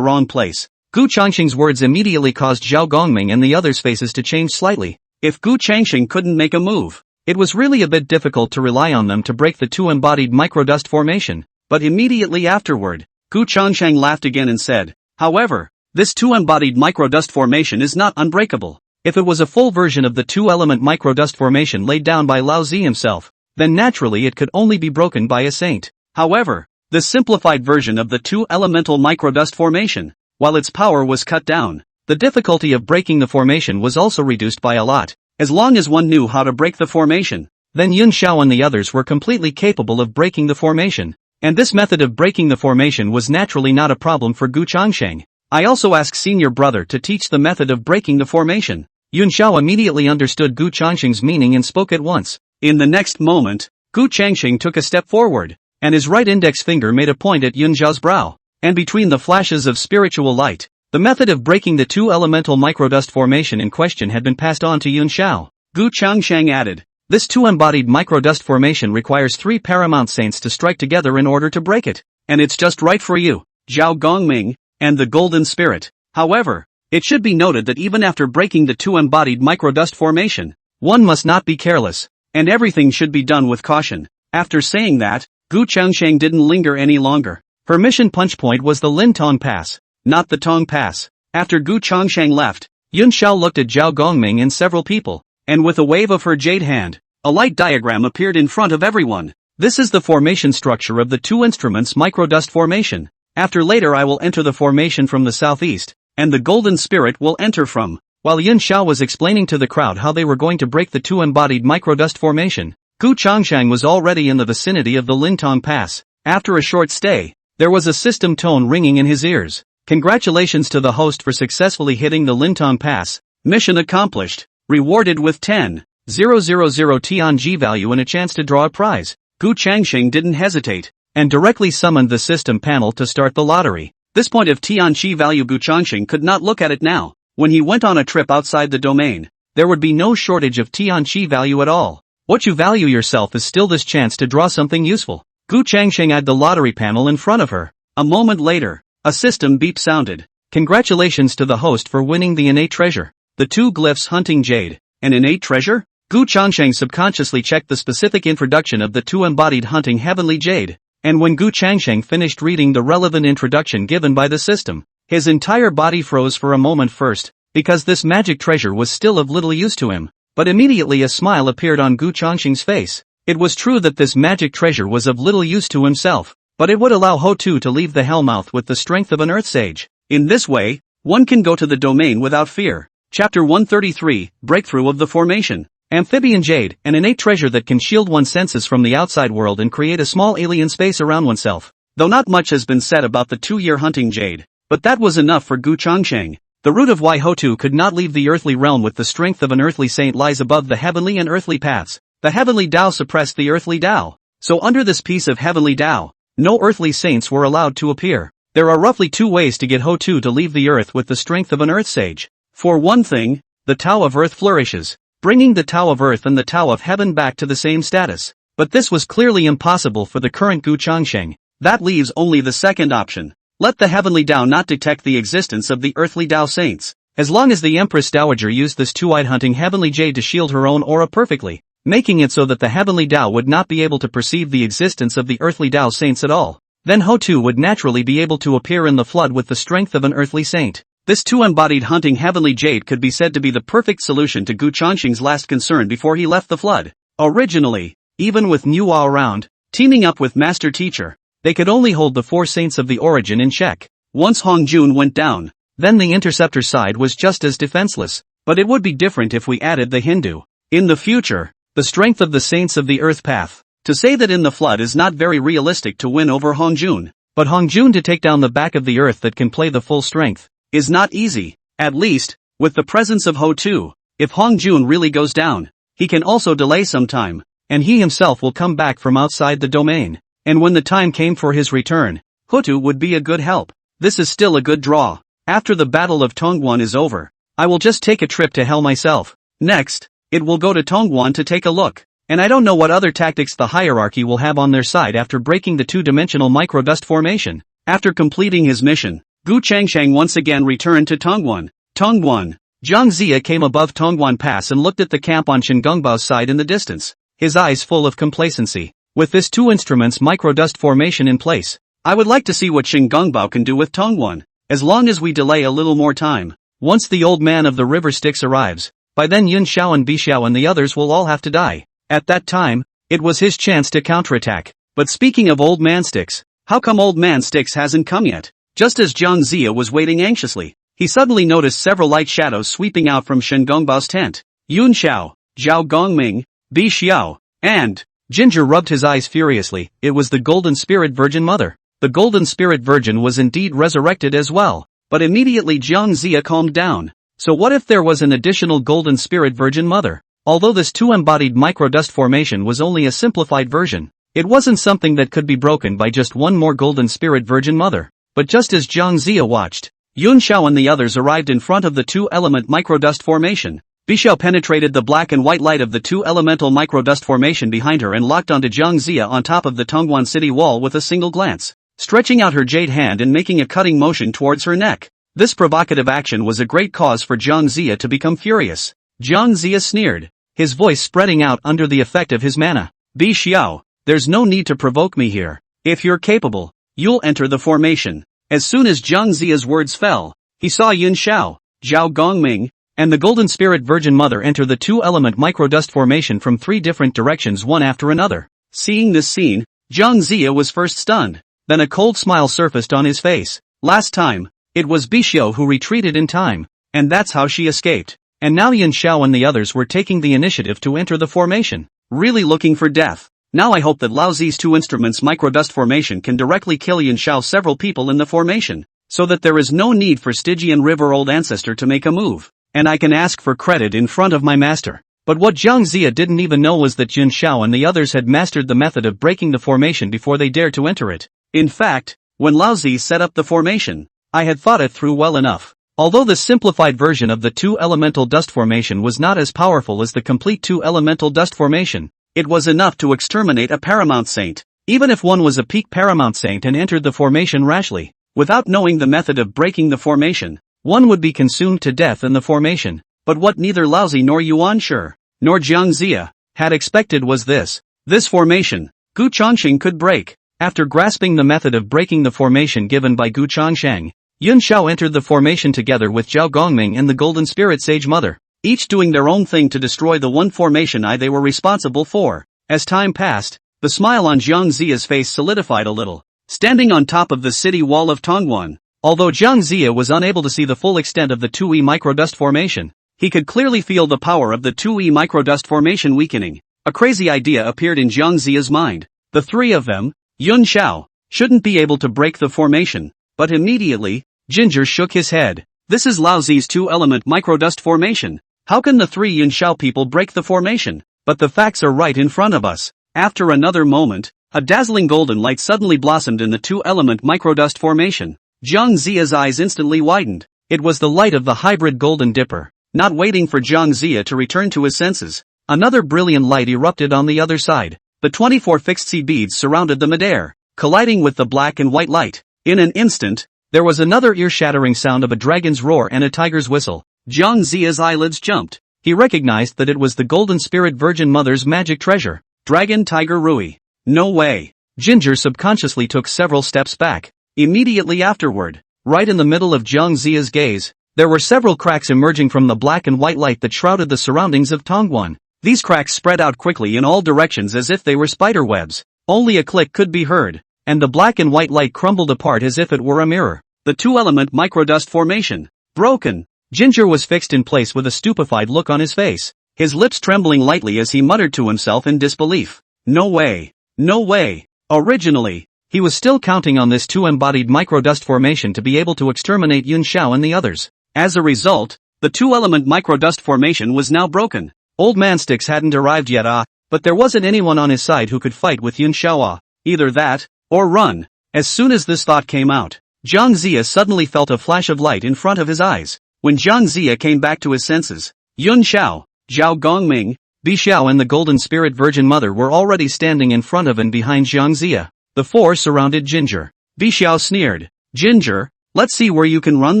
[SPEAKER 1] wrong place." Gu Changxing's words immediately caused Zhao Gongming and the others' faces to change slightly. If Gu Changxing couldn't make a move, it was really a bit difficult to rely on them to break the two-embodied microdust formation. But immediately afterward, Gu Changsheng laughed again and said, "However, this two-embodied microdust formation is not unbreakable. If it was a full version of the two-element microdust formation laid down by Lao Zi himself, then naturally it could only be broken by a saint. However, the simplified version of the two-elemental microdust formation, while its power was cut down, the difficulty of breaking the formation was also reduced by a lot. As long as one knew how to break the formation, then Yun Xiao and the others were completely capable of breaking the formation. And this method of breaking the formation was naturally not a problem for Gu Changsheng. I also asked Senior Brother to teach the method of breaking the formation." Yun Xiao immediately understood Gu Changsheng's meaning and spoke at once. In the next moment, Gu Changsheng took a step forward, and his right index finger made a point at Yun Xiao's brow. And between the flashes of spiritual light, the method of breaking the two-elemental microdust formation in question had been passed on to Yun Xiao. Gu Changsheng added, "This two-embodied microdust formation requires 3 paramount saints to strike together in order to break it. And it's just right for you, Zhao Gongming, and the Golden Spirit. However, it should be noted that even after breaking the two-embodied microdust formation, one must not be careless, and everything should be done with caution." After saying that, Gu Changsheng didn't linger any longer. Her mission punch point was the Lin Tong Pass, not the Tong Pass. After Gu Changsheng left, Yun Xiao looked at Zhao Gongming and several people, and with a wave of her jade hand, a light diagram appeared in front of everyone. "This is the formation structure of the two instruments microdust formation. After later I will enter the formation from the southeast, and the Golden Spirit will enter from." While Yun Xiao was explaining to the crowd how they were going to break the two-embodied microdust formation, Gu Changsheng was already in the vicinity of the Lin Tong Pass. After a short stay, there was a system tone ringing in his ears. "Congratulations to the host for successfully hitting the Lin Tong Pass. Mission accomplished. Rewarded with 10,000 Tianji value and a chance to draw a prize." Gu Changsheng didn't hesitate, and directly summoned the system panel to start the lottery. This point of Tianji value Gu Changsheng could not look at it now. When he went on a trip outside the domain, there would be no shortage of Tianqi value at all. What you value yourself is still this chance to draw something useful. Gu Changsheng eyed the lottery panel in front of her. A moment later, a system beep sounded. Congratulations to the host for winning the innate treasure. The 2 glyphs hunting jade. An innate treasure? Gu Changsheng subconsciously checked the specific introduction of the 2 embodied hunting heavenly jade. And when Gu Changsheng finished reading the relevant introduction given by the system, his entire body froze for a moment first, because this magic treasure was still of little use to him. But immediately a smile appeared on Gu Changsheng's face. It was true that this magic treasure was of little use to himself, but it would allow Ho-Tu to leave the Hellmouth with the strength of an Earth Sage. In this way, one can go to the domain without fear. Chapter 133, Breakthrough of the Formation. Amphibian Jade, an innate treasure that can shield one's senses from the outside world and create a small alien space around oneself. Though not much has been said about the 2-year hunting jade, but that was enough for Gu Changsheng. The root of why Ho-Tu could not leave the earthly realm with the strength of an earthly saint lies above the heavenly and earthly paths. The heavenly Tao suppressed the earthly Tao. So under this piece of heavenly Tao, no earthly saints were allowed to appear. There are roughly 2 ways to get Ho-Tu to leave the earth with the strength of an earth sage. For one thing, the Tao of earth flourishes, bringing the Tao of earth and the Tao of heaven back to the same status. But this was clearly impossible for the current Gu Changsheng. That leaves only the second option. Let the heavenly Tao not detect the existence of the earthly Tao saints. As long as the Empress Dowager used this 2-eyed hunting heavenly jade to shield her own aura perfectly, making it so that the heavenly Tao would not be able to perceive the existence of the earthly Tao saints at all, then Ho-Tu would naturally be able to appear in the flood with the strength of an earthly saint. This 2-embodied hunting heavenly jade could be said to be the perfect solution to Gu Changsheng's last concern before he left the flood. Originally, even with Manhwa around, teaming up with Master Teacher, they could only hold the 4 saints of the origin in check. Once Hong Jun went down, then the interceptor side was just as defenseless, but it would be different if we added the Hindu. In the future, the strength of the saints of the earth path. To say that in the flood is not very realistic to win over Hong Jun, but Hong Jun to take down the back of the earth that can play the full strength, is not easy, at least, with the presence of Ho-Tu. If Hong Jun really goes down, he can also delay some time, and he himself will come back from outside the domain. And when the time came for his return, Ho-Tu would be a good help. This is still a good draw. After the Battle of Tongguan is over, I will just take a trip to hell myself. Next, it will go to Tongguan to take a look. And I don't know what other tactics the hierarchy will have on their side after breaking the 2-dimensional microdust formation. After completing his mission, Gu Changsheng once again returned to Tongguan. Tongguan. Zhang Zia came above Tongguan Pass and looked at the camp on Shingongbao's side in the distance, his eyes full of complacency. With this 2 instruments microdust formation in place, I would like to see what Shingongbao can do with Tongguan. As long as we delay a little more time, once the old man of the river Styx arrives, by then Yun Xiao and Bixiao and the others will all have to die. At that time, it was his chance to counterattack. But speaking of old man Styx, how come old man Styx hasn't come yet? Just as Zhang Zia was waiting anxiously, he suddenly noticed several light shadows sweeping out from Shingongbao's tent. Yun Xiao, Zhao Gongming, Bixiao, and Ginger rubbed his eyes furiously. It was the Golden Spirit Virgin Mother. The Golden Spirit Virgin was indeed resurrected as well, but immediately Zhang Zia calmed down. So what if there was an additional Golden Spirit Virgin Mother? Although this 2-embodied microdust formation was only a simplified version, it wasn't something that could be broken by just one more Golden Spirit Virgin Mother. But just as Zhang Zia watched, Yun Xiao and the others arrived in front of the 2-element microdust formation. Bixiao penetrated the black and white light of the 2-elemental microdust formation behind her and locked onto Zhang Zia on top of the Tongguan city wall with a single glance, stretching out her jade hand and making a cutting motion towards her neck. This provocative action was a great cause for Zhang Zia to become furious. Zhang Zia sneered, his voice spreading out under the effect of his mana. Bixiao, there's no need to provoke me here. If you're capable, you'll enter the formation. As soon as Zhang Zia's words fell, he saw Yun Xiao, Zhao Gongming, and the Golden Spirit Virgin Mother enter the 2-element microdust formation from 3 different directions one after another. Seeing this scene, Zhang Zia was first stunned, then a cold smile surfaced on his face. Last time, it was Bixiao who retreated in time, and that's how she escaped. And now Yun Xiao and the others were taking the initiative to enter the formation, really looking for death. Now I hope that Lao Zi's 2 instruments microdust formation can directly kill Yun Xiao several people in the formation, so that there is no need for Stygian River Old Ancestor to make a move. And I can ask for credit in front of my master. But what Zhang Zia didn't even know was that Yun Xiao and the others had mastered the method of breaking the formation before they dared to enter it. In fact, when Lao Zi set up the formation, I had thought it through well enough. Although the simplified version of the two-elemental dust formation was not as powerful as the complete two-elemental dust formation, it was enough to exterminate a paramount saint. Even if one was a peak paramount saint and entered the formation rashly, without knowing the method of breaking the formation, one would be consumed to death in the formation. But what neither Laozi nor Yuan Shi, nor Jiang Zia, had expected was this. This formation, Gu Changsheng could break. After grasping the method of breaking the formation given by Gu Changsheng, Yun Xiao entered the formation together with Zhao Gongming and the Golden Spirit Sage Mother, each doing their own thing to destroy the one formation they were responsible for. As time passed, the smile on Jiang Zia's face solidified a little. Standing on top of the city wall of Tongguan, although Jiang Zia was unable to see the full extent of the 2E microdust formation, he could clearly feel the power of the 2E microdust formation weakening. A crazy idea appeared in Jiang Zia's mind. The three of them, Yun Xiao, shouldn't be able to break the formation. But immediately, Ginger shook his head. This is Laozi's two-element microdust formation. How can the three Yun Xiao people break the formation? But the facts are right in front of us. After another moment, a dazzling golden light suddenly blossomed in the two-element microdust formation. Jiang Zia's eyes instantly widened. It was the light of the hybrid golden dipper. Not waiting for Jiang Zia to return to his senses, another brilliant light erupted on the other side. The 24 fixed sea beads surrounded the midair, colliding with the black and white light. In an instant, there was another ear-shattering sound of a dragon's roar and a tiger's whistle. Jiang Zia's eyelids jumped. He recognized that it was the Golden Spirit Virgin Mother's magic treasure. Dragon Tiger Rui. No way. Ginger subconsciously took several steps back. Immediately afterward, right in the middle of Jiang Zia's gaze, there were several cracks emerging from the black and white light that shrouded the surroundings of Tongguan. These cracks spread out quickly in all directions as if they were spider webs. Only a click could be heard, and the black and white light crumbled apart as if it were a mirror. The two-element microdust formation. Broken. Ginger was fixed in place with a stupefied look on his face, his lips trembling lightly as he muttered to himself in disbelief. No way. No way. Originally, he was still counting on this two-embodied microdust formation to be able to exterminate Yun Xiao and the others. As a result, the two-element microdust formation was now broken. Old Man Sticks hadn't arrived yet but there wasn't anyone on his side who could fight with Yun Xiao either that, or run. As soon as this thought came out, Jiang Zia suddenly felt a flash of light in front of his eyes. When Jiang Zia came back to his senses, Yun Xiao, Zhao Gongming, Bi Xiao and the Golden Spirit Virgin Mother were already standing in front of and behind Jiang Zia. The four surrounded Ginger. Bi Xiao sneered. Ginger, let's see where you can run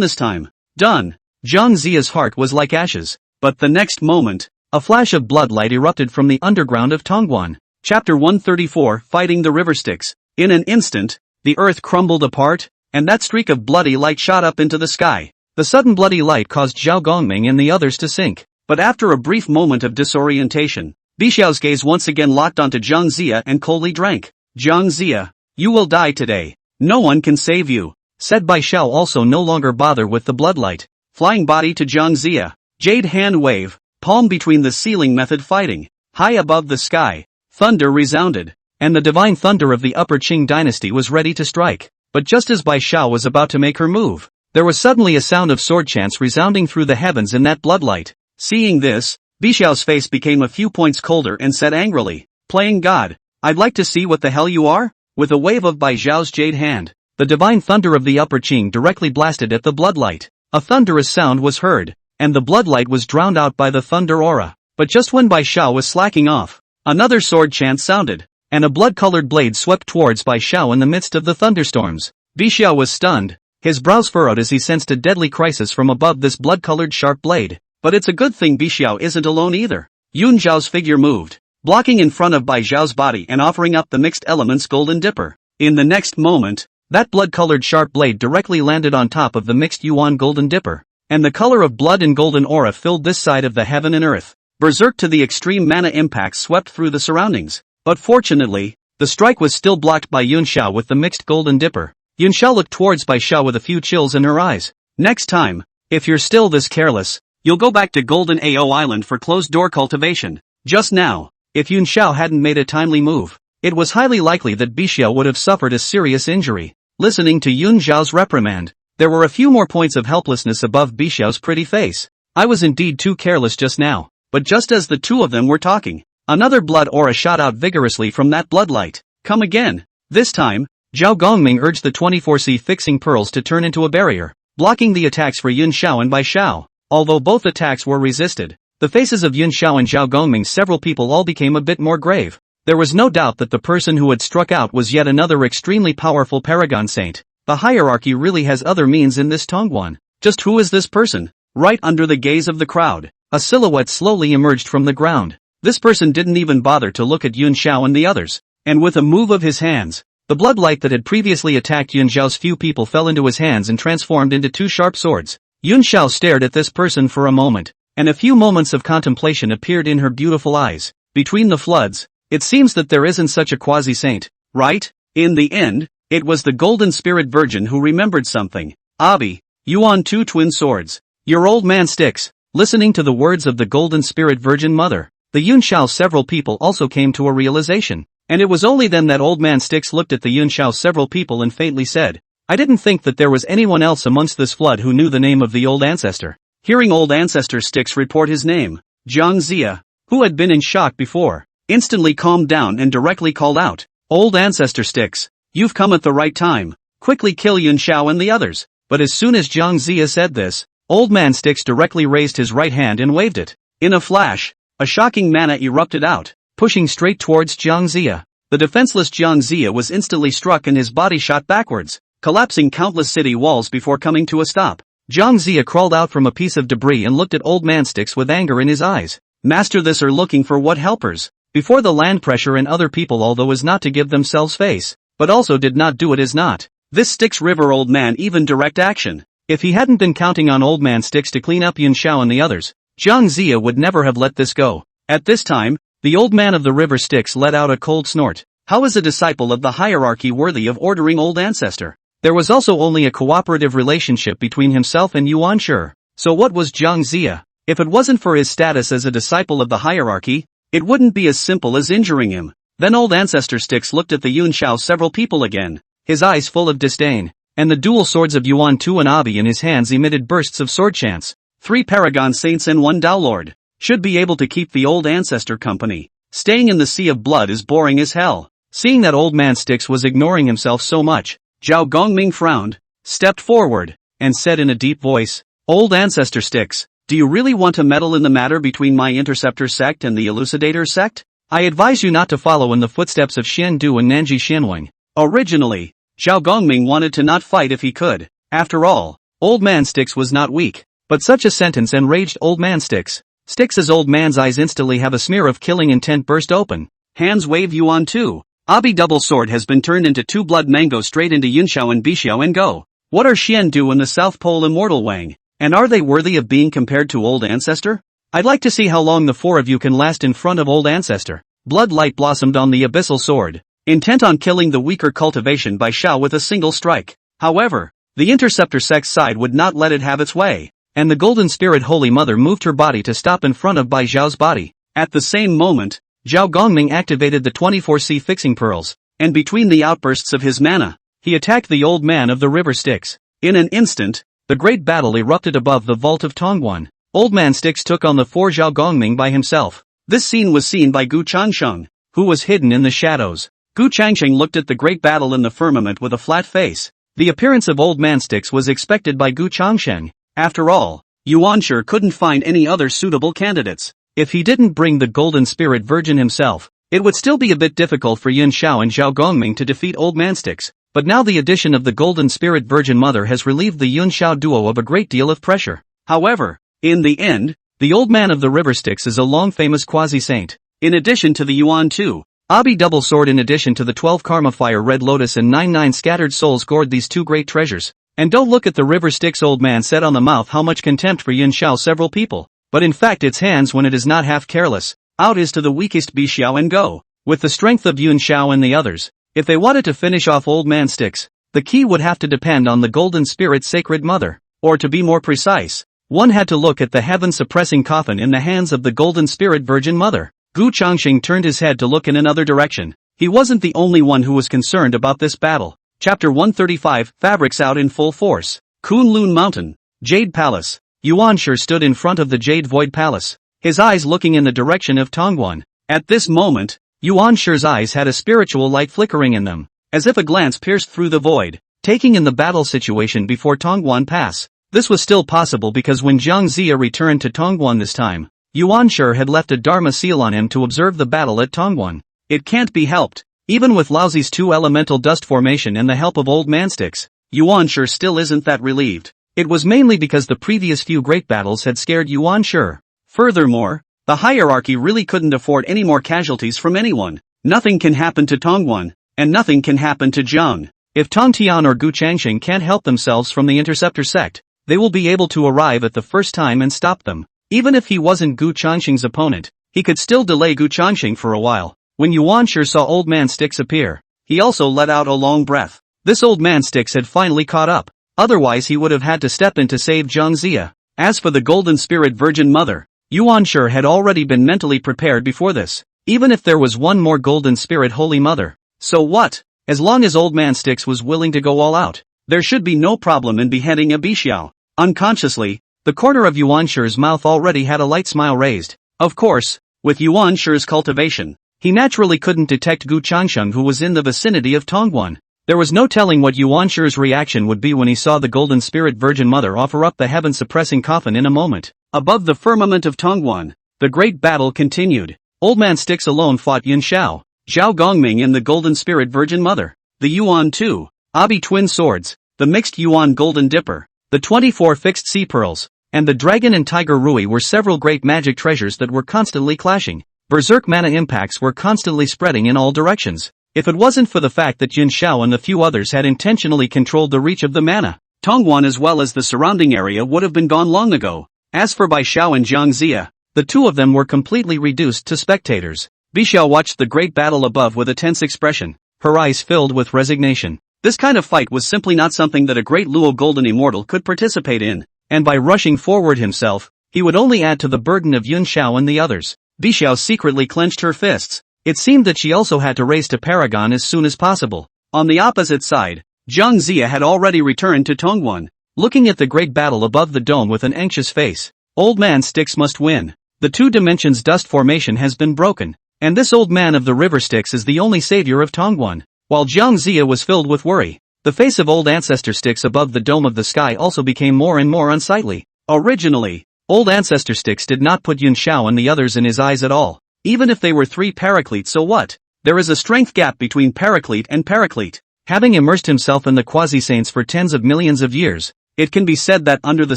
[SPEAKER 1] this time. Done. Jiang Zia's heart was like ashes. But the next moment, a flash of blood light erupted from the underground of Tongguan. Chapter 134 Fighting the River Styx. In an instant, the earth crumbled apart, and that streak of bloody light shot up into the sky. The sudden bloody light caused Zhao Gongming and the others to sink. But after a brief moment of disorientation, Bi Xiao's gaze once again locked onto Jiang Zia and coldly drank. Jiang Zia, you will die today. No one can save you, said Bai Xiao, also no longer bother with the bloodlight. Flying body to Jiang Zia. Jade hand wave, palm between the ceiling method fighting. High above the sky, thunder resounded, and the divine thunder of the Upper Qing dynasty was ready to strike. But just as Bai Xiao was about to make her move, there was suddenly a sound of sword chants resounding through the heavens in that bloodlight. Seeing this, Bi Xiao's face became a few points colder and said angrily, "Playing God, I'd like to see what the hell you are?" With a wave of Bai Xiao's jade hand, the divine thunder of the Upper Qing directly blasted at the bloodlight. A thunderous sound was heard, and the bloodlight was drowned out by the thunder aura. But just when Bai Xiao was slacking off, another sword chant sounded, and a blood-colored blade swept towards Bai Xiao in the midst of the thunderstorms. Bi Xiao was stunned, his brows furrowed as he sensed a deadly crisis from above this blood-colored sharp blade. But it's a good thing Bi Xiao isn't alone either. Yun Zhao's figure moved, blocking in front of Bai Xiao's body and offering up the mixed elements golden dipper. In the next moment, that blood-colored sharp blade directly landed on top of the mixed Yuan golden dipper, and the color of blood and golden aura filled this side of the heaven and earth. Berserk to the extreme mana impacts swept through the surroundings. But fortunately, the strike was still blocked by Yun Xiao with the mixed golden dipper. Yun Xiao looked towards Bai Xiao with a few chills in her eyes. Next time, if you're still this careless, you'll go back to Golden Ao Island for closed-door cultivation. Just now, if Yun Xiao hadn't made a timely move, it was highly likely that Bi Xiao would have suffered a serious injury. Listening to Yun Zhao's reprimand, there were a few more points of helplessness above Bi Xiao's pretty face. I was indeed too careless just now. But just as the two of them were talking, another blood aura shot out vigorously from that bloodlight. Come again. This time, Zhao Gongming urged the 24C fixing pearls to turn into a barrier. blocking the attacks for Yun Xiao and Bai Xiao. Although both attacks were resisted, the faces of Yun Xiao and Zhao Gongming's several people all became a bit more grave. There was no doubt that the person who had struck out was yet another extremely powerful paragon saint. The hierarchy really has other means in this Tongguan. Just who is this person? Right under the gaze of the crowd, a silhouette slowly emerged from the ground. This person didn't even bother to look at Yun Xiao and the others, and with a move of his hands, the blood light that had previously attacked Yun Xiao's few people fell into his hands and transformed into two sharp swords. Yun Xiao stared at this person for a moment, and a few moments of contemplation appeared in her beautiful eyes. Between the floods, it seems that there isn't such a quasi-saint, right? In the end, it was the Golden Spirit Virgin who remembered something. Abi, Yuan two twin swords. Your old man sticks. Listening to the words of the Golden Spirit Virgin Mother, the Yun Xiao several people also came to a realization, and it was only then that old man sticks looked at the Yun Xiao several people and faintly said, I didn't think that there was anyone else amongst this flood who knew the name of the old ancestor. Hearing old ancestor Sticks report his name, Zhang Zia, who had been in shock before, instantly calmed down and directly called out, Old ancestor Sticks, you've come at the right time, quickly kill Yun Xiao and the others. But as soon as Zhang Zia said this, Old Man Sticks directly raised his right hand and waved it. In a flash, a shocking mana erupted out, pushing straight towards Zhang Zia. The defenseless Zhang Zia was instantly struck and his body shot backwards, collapsing countless city walls before coming to a stop. Zhang Zia crawled out from a piece of debris and looked at Old Man Sticks with anger in his eyes. Master, this are looking for what helpers? Before the land pressure and other people, although is not to give themselves face, but also did not do it is not. This Styx River old man even direct action. If he hadn't been counting on Old Man Sticks to clean up Yun Xiao and the others, Zhang Zia would never have let this go. At this time, the old man of the river Styx let out a cold snort. How is a disciple of the hierarchy worthy of ordering old ancestor? There was also only a cooperative relationship between himself and Yuan Shi. So what was Zhang Zia? If it wasn't for his status as a disciple of the hierarchy, it wouldn't be as simple as injuring him. Then old ancestor Styx looked at the Yun Xiao several people again, his eyes full of disdain, and the dual swords of Yuan Tu and Abi in his hands emitted bursts of sword chants. 3 paragon saints and 1 Dao Lord should be able to keep the old ancestor company. Staying in the sea of blood is boring as hell. Seeing that old man Styx was ignoring himself so much, Zhao Gongming frowned, stepped forward, and said in a deep voice, Old ancestor Styx, do you really want to meddle in the matter between my interceptor sect and the elucidator sect? I advise you not to follow in the footsteps of Xian Du and Nanji Xianwing. Originally, Zhao Gongming wanted to not fight if he could. After all, Old Man Sticks was not weak. But such a sentence enraged Old Man Sticks. Sticks' old man's eyes instantly have a smear of killing intent burst open. Hands wave Yuan Tu. Abi double sword has been turned into 2 blood mangoes straight into Yunxiao and Bixiao and go. What are Xian Du and the South Pole Immortal Wang? And are they worthy of being compared to Old Ancestor? I'd like to see how long the 4 of you can last in front of Old Ancestor. Blood light blossomed on the abyssal sword, intent on killing the weaker cultivation by Xiao with a single strike. However, the interceptor sect's side would not let it have its way, and the Golden Spirit Holy Mother moved her body to stop in front of Bai Zhao's body. At the same moment, Zhao Gongming activated the 24C fixing pearls, and between the outbursts of his mana, he attacked the old man of the river Styx. In an instant, the great battle erupted above the vault of Tongguan. Old Man Styx took on the 4 Zhao Gongming by himself. This scene was seen by Gu Changsheng, who was hidden in the shadows. Gu Changsheng looked at the great battle in the firmament with a flat face. The appearance of Old Man Styx was expected by Gu Changsheng. After all, Yuan Shi couldn't find any other suitable candidates. If he didn't bring the Golden Spirit Virgin himself, it would still be a bit difficult for Yun Xiao and Zhao Gongming to defeat Old Man Styx. But now the addition of the Golden Spirit Virgin Mother has relieved the Yun Xiao duo of a great deal of pressure. However, in the end, the old man of the river Styx is a long-famous quasi-saint. In addition to the Yuan Tu, Abi double sword, in addition to the 12 Karma Fire Red Lotus and 99 scattered souls, gored these 2 great treasures. And don't look at the river Styx old man said on the mouth how much contempt for Yun Xiao several people. But in fact its hands when it is not half careless, out is to the weakest Bixiao and go. With the strength of Yun Xiao and the others, if they wanted to finish off Old Man Styx, the key would have to depend on the Golden Spirit Sacred Mother. Or to be more precise, one had to look at the heaven-suppressing coffin in the hands of the Golden Spirit Virgin Mother. Gu Changxing turned his head to look in another direction. He wasn't the only one who was concerned about this battle. Chapter 135, Fabrics out in full force. Kunlun Mountain, Jade Palace. Yuan Shi stood in front of the Jade Void Palace, his eyes looking in the direction of Tongguan. At this moment, Yuan Shi's eyes had a spiritual light flickering in them, as if a glance pierced through the void. taking in the battle situation before Tongguan pass. This was still possible because when Jiang Zia returned to Tongguan this time, Yuan Shi had left a Dharma seal on him to observe the battle at Tongguan. It can't be helped. Even with Laozi's 2 elemental dust formation and the help of Old Man Sticks, Yuan Shi still isn't that relieved. It was mainly because the previous few great battles had scared Yuan Shi. Furthermore, the hierarchy really couldn't afford any more casualties from anyone. Nothing can happen to Tongguan, and nothing can happen to Zhang. If Tong Tian or Gu Changxing can't help themselves from the Interceptor sect, they will be able to arrive at the first time and stop them. Even if he wasn't Gu Changxing's opponent, he could still delay Gu Changxing for a while. When Yuan Shi saw Old Man Sticks appear, he also let out a long breath. This Old Man Sticks had finally caught up. Otherwise he would have had to step in to save Jiang Zia. As for the Golden Spirit Virgin Mother, Yuan Shi had already been mentally prepared before this. Even if there was one more Golden Spirit Holy Mother. So what? As long as Old Man Sticks was willing to go all out, there should be no problem in beheading a Juejiao. Unconsciously, the corner of Yuan Shi's mouth already had a light smile raised. Of course, with Yuan Shi's cultivation, he naturally couldn't detect Gu Changxing, who was in the vicinity of Tongguan. There was no telling what Yuan Shi's reaction would be when he saw the Golden Spirit Virgin Mother offer up the heaven-suppressing coffin in a moment. Above the firmament of Tongguan, the great battle continued. Old Man Sticks alone fought Yun Xiao, Zhao Gongming and the Golden Spirit Virgin Mother, the Yuan 2, Abi Twin Swords, the Mixed Yuan Golden Dipper, the 24 Fixed Sea Pearls, and the Dragon and Tiger Rui were several great magic treasures that were constantly clashing. Berserk mana impacts were constantly spreading in all directions. If it wasn't for the fact that Yun Xiao and the few others had intentionally controlled the reach of the mana, Tongguan as well as the surrounding area would have been gone long ago. As for Bai Xiao and Jiang Zia, the two of them were completely reduced to spectators. Bai Xiao watched the great battle above with a tense expression, her eyes filled with resignation. This kind of fight was simply not something that a great Luo Golden Immortal could participate in, and by rushing forward himself, he would only add to the burden of Yun Xiao and the others. Bai Xiao secretly clenched her fists. It seemed that she also had to race to Paragon as soon as possible. On the opposite side, Jiang Zia had already returned to Tongguan, looking at the great battle above the dome with an anxious face. Old Man Sticks must win. The 2 dimensions dust formation has been broken, and this old man of the river Sticks is the only savior of Tongguan. While Jiang Zia was filled with worry, the face of Old Ancestor Sticks above the dome of the sky also became more and more unsightly. Originally, Old Ancestor Sticks did not put Yun Xiao and the others in his eyes at all. Even if they were 3 Paraclete, so what? There is a strength gap between Paraclete and Paraclete. Having immersed himself in the quasi-saints for tens of millions of years, it can be said that under the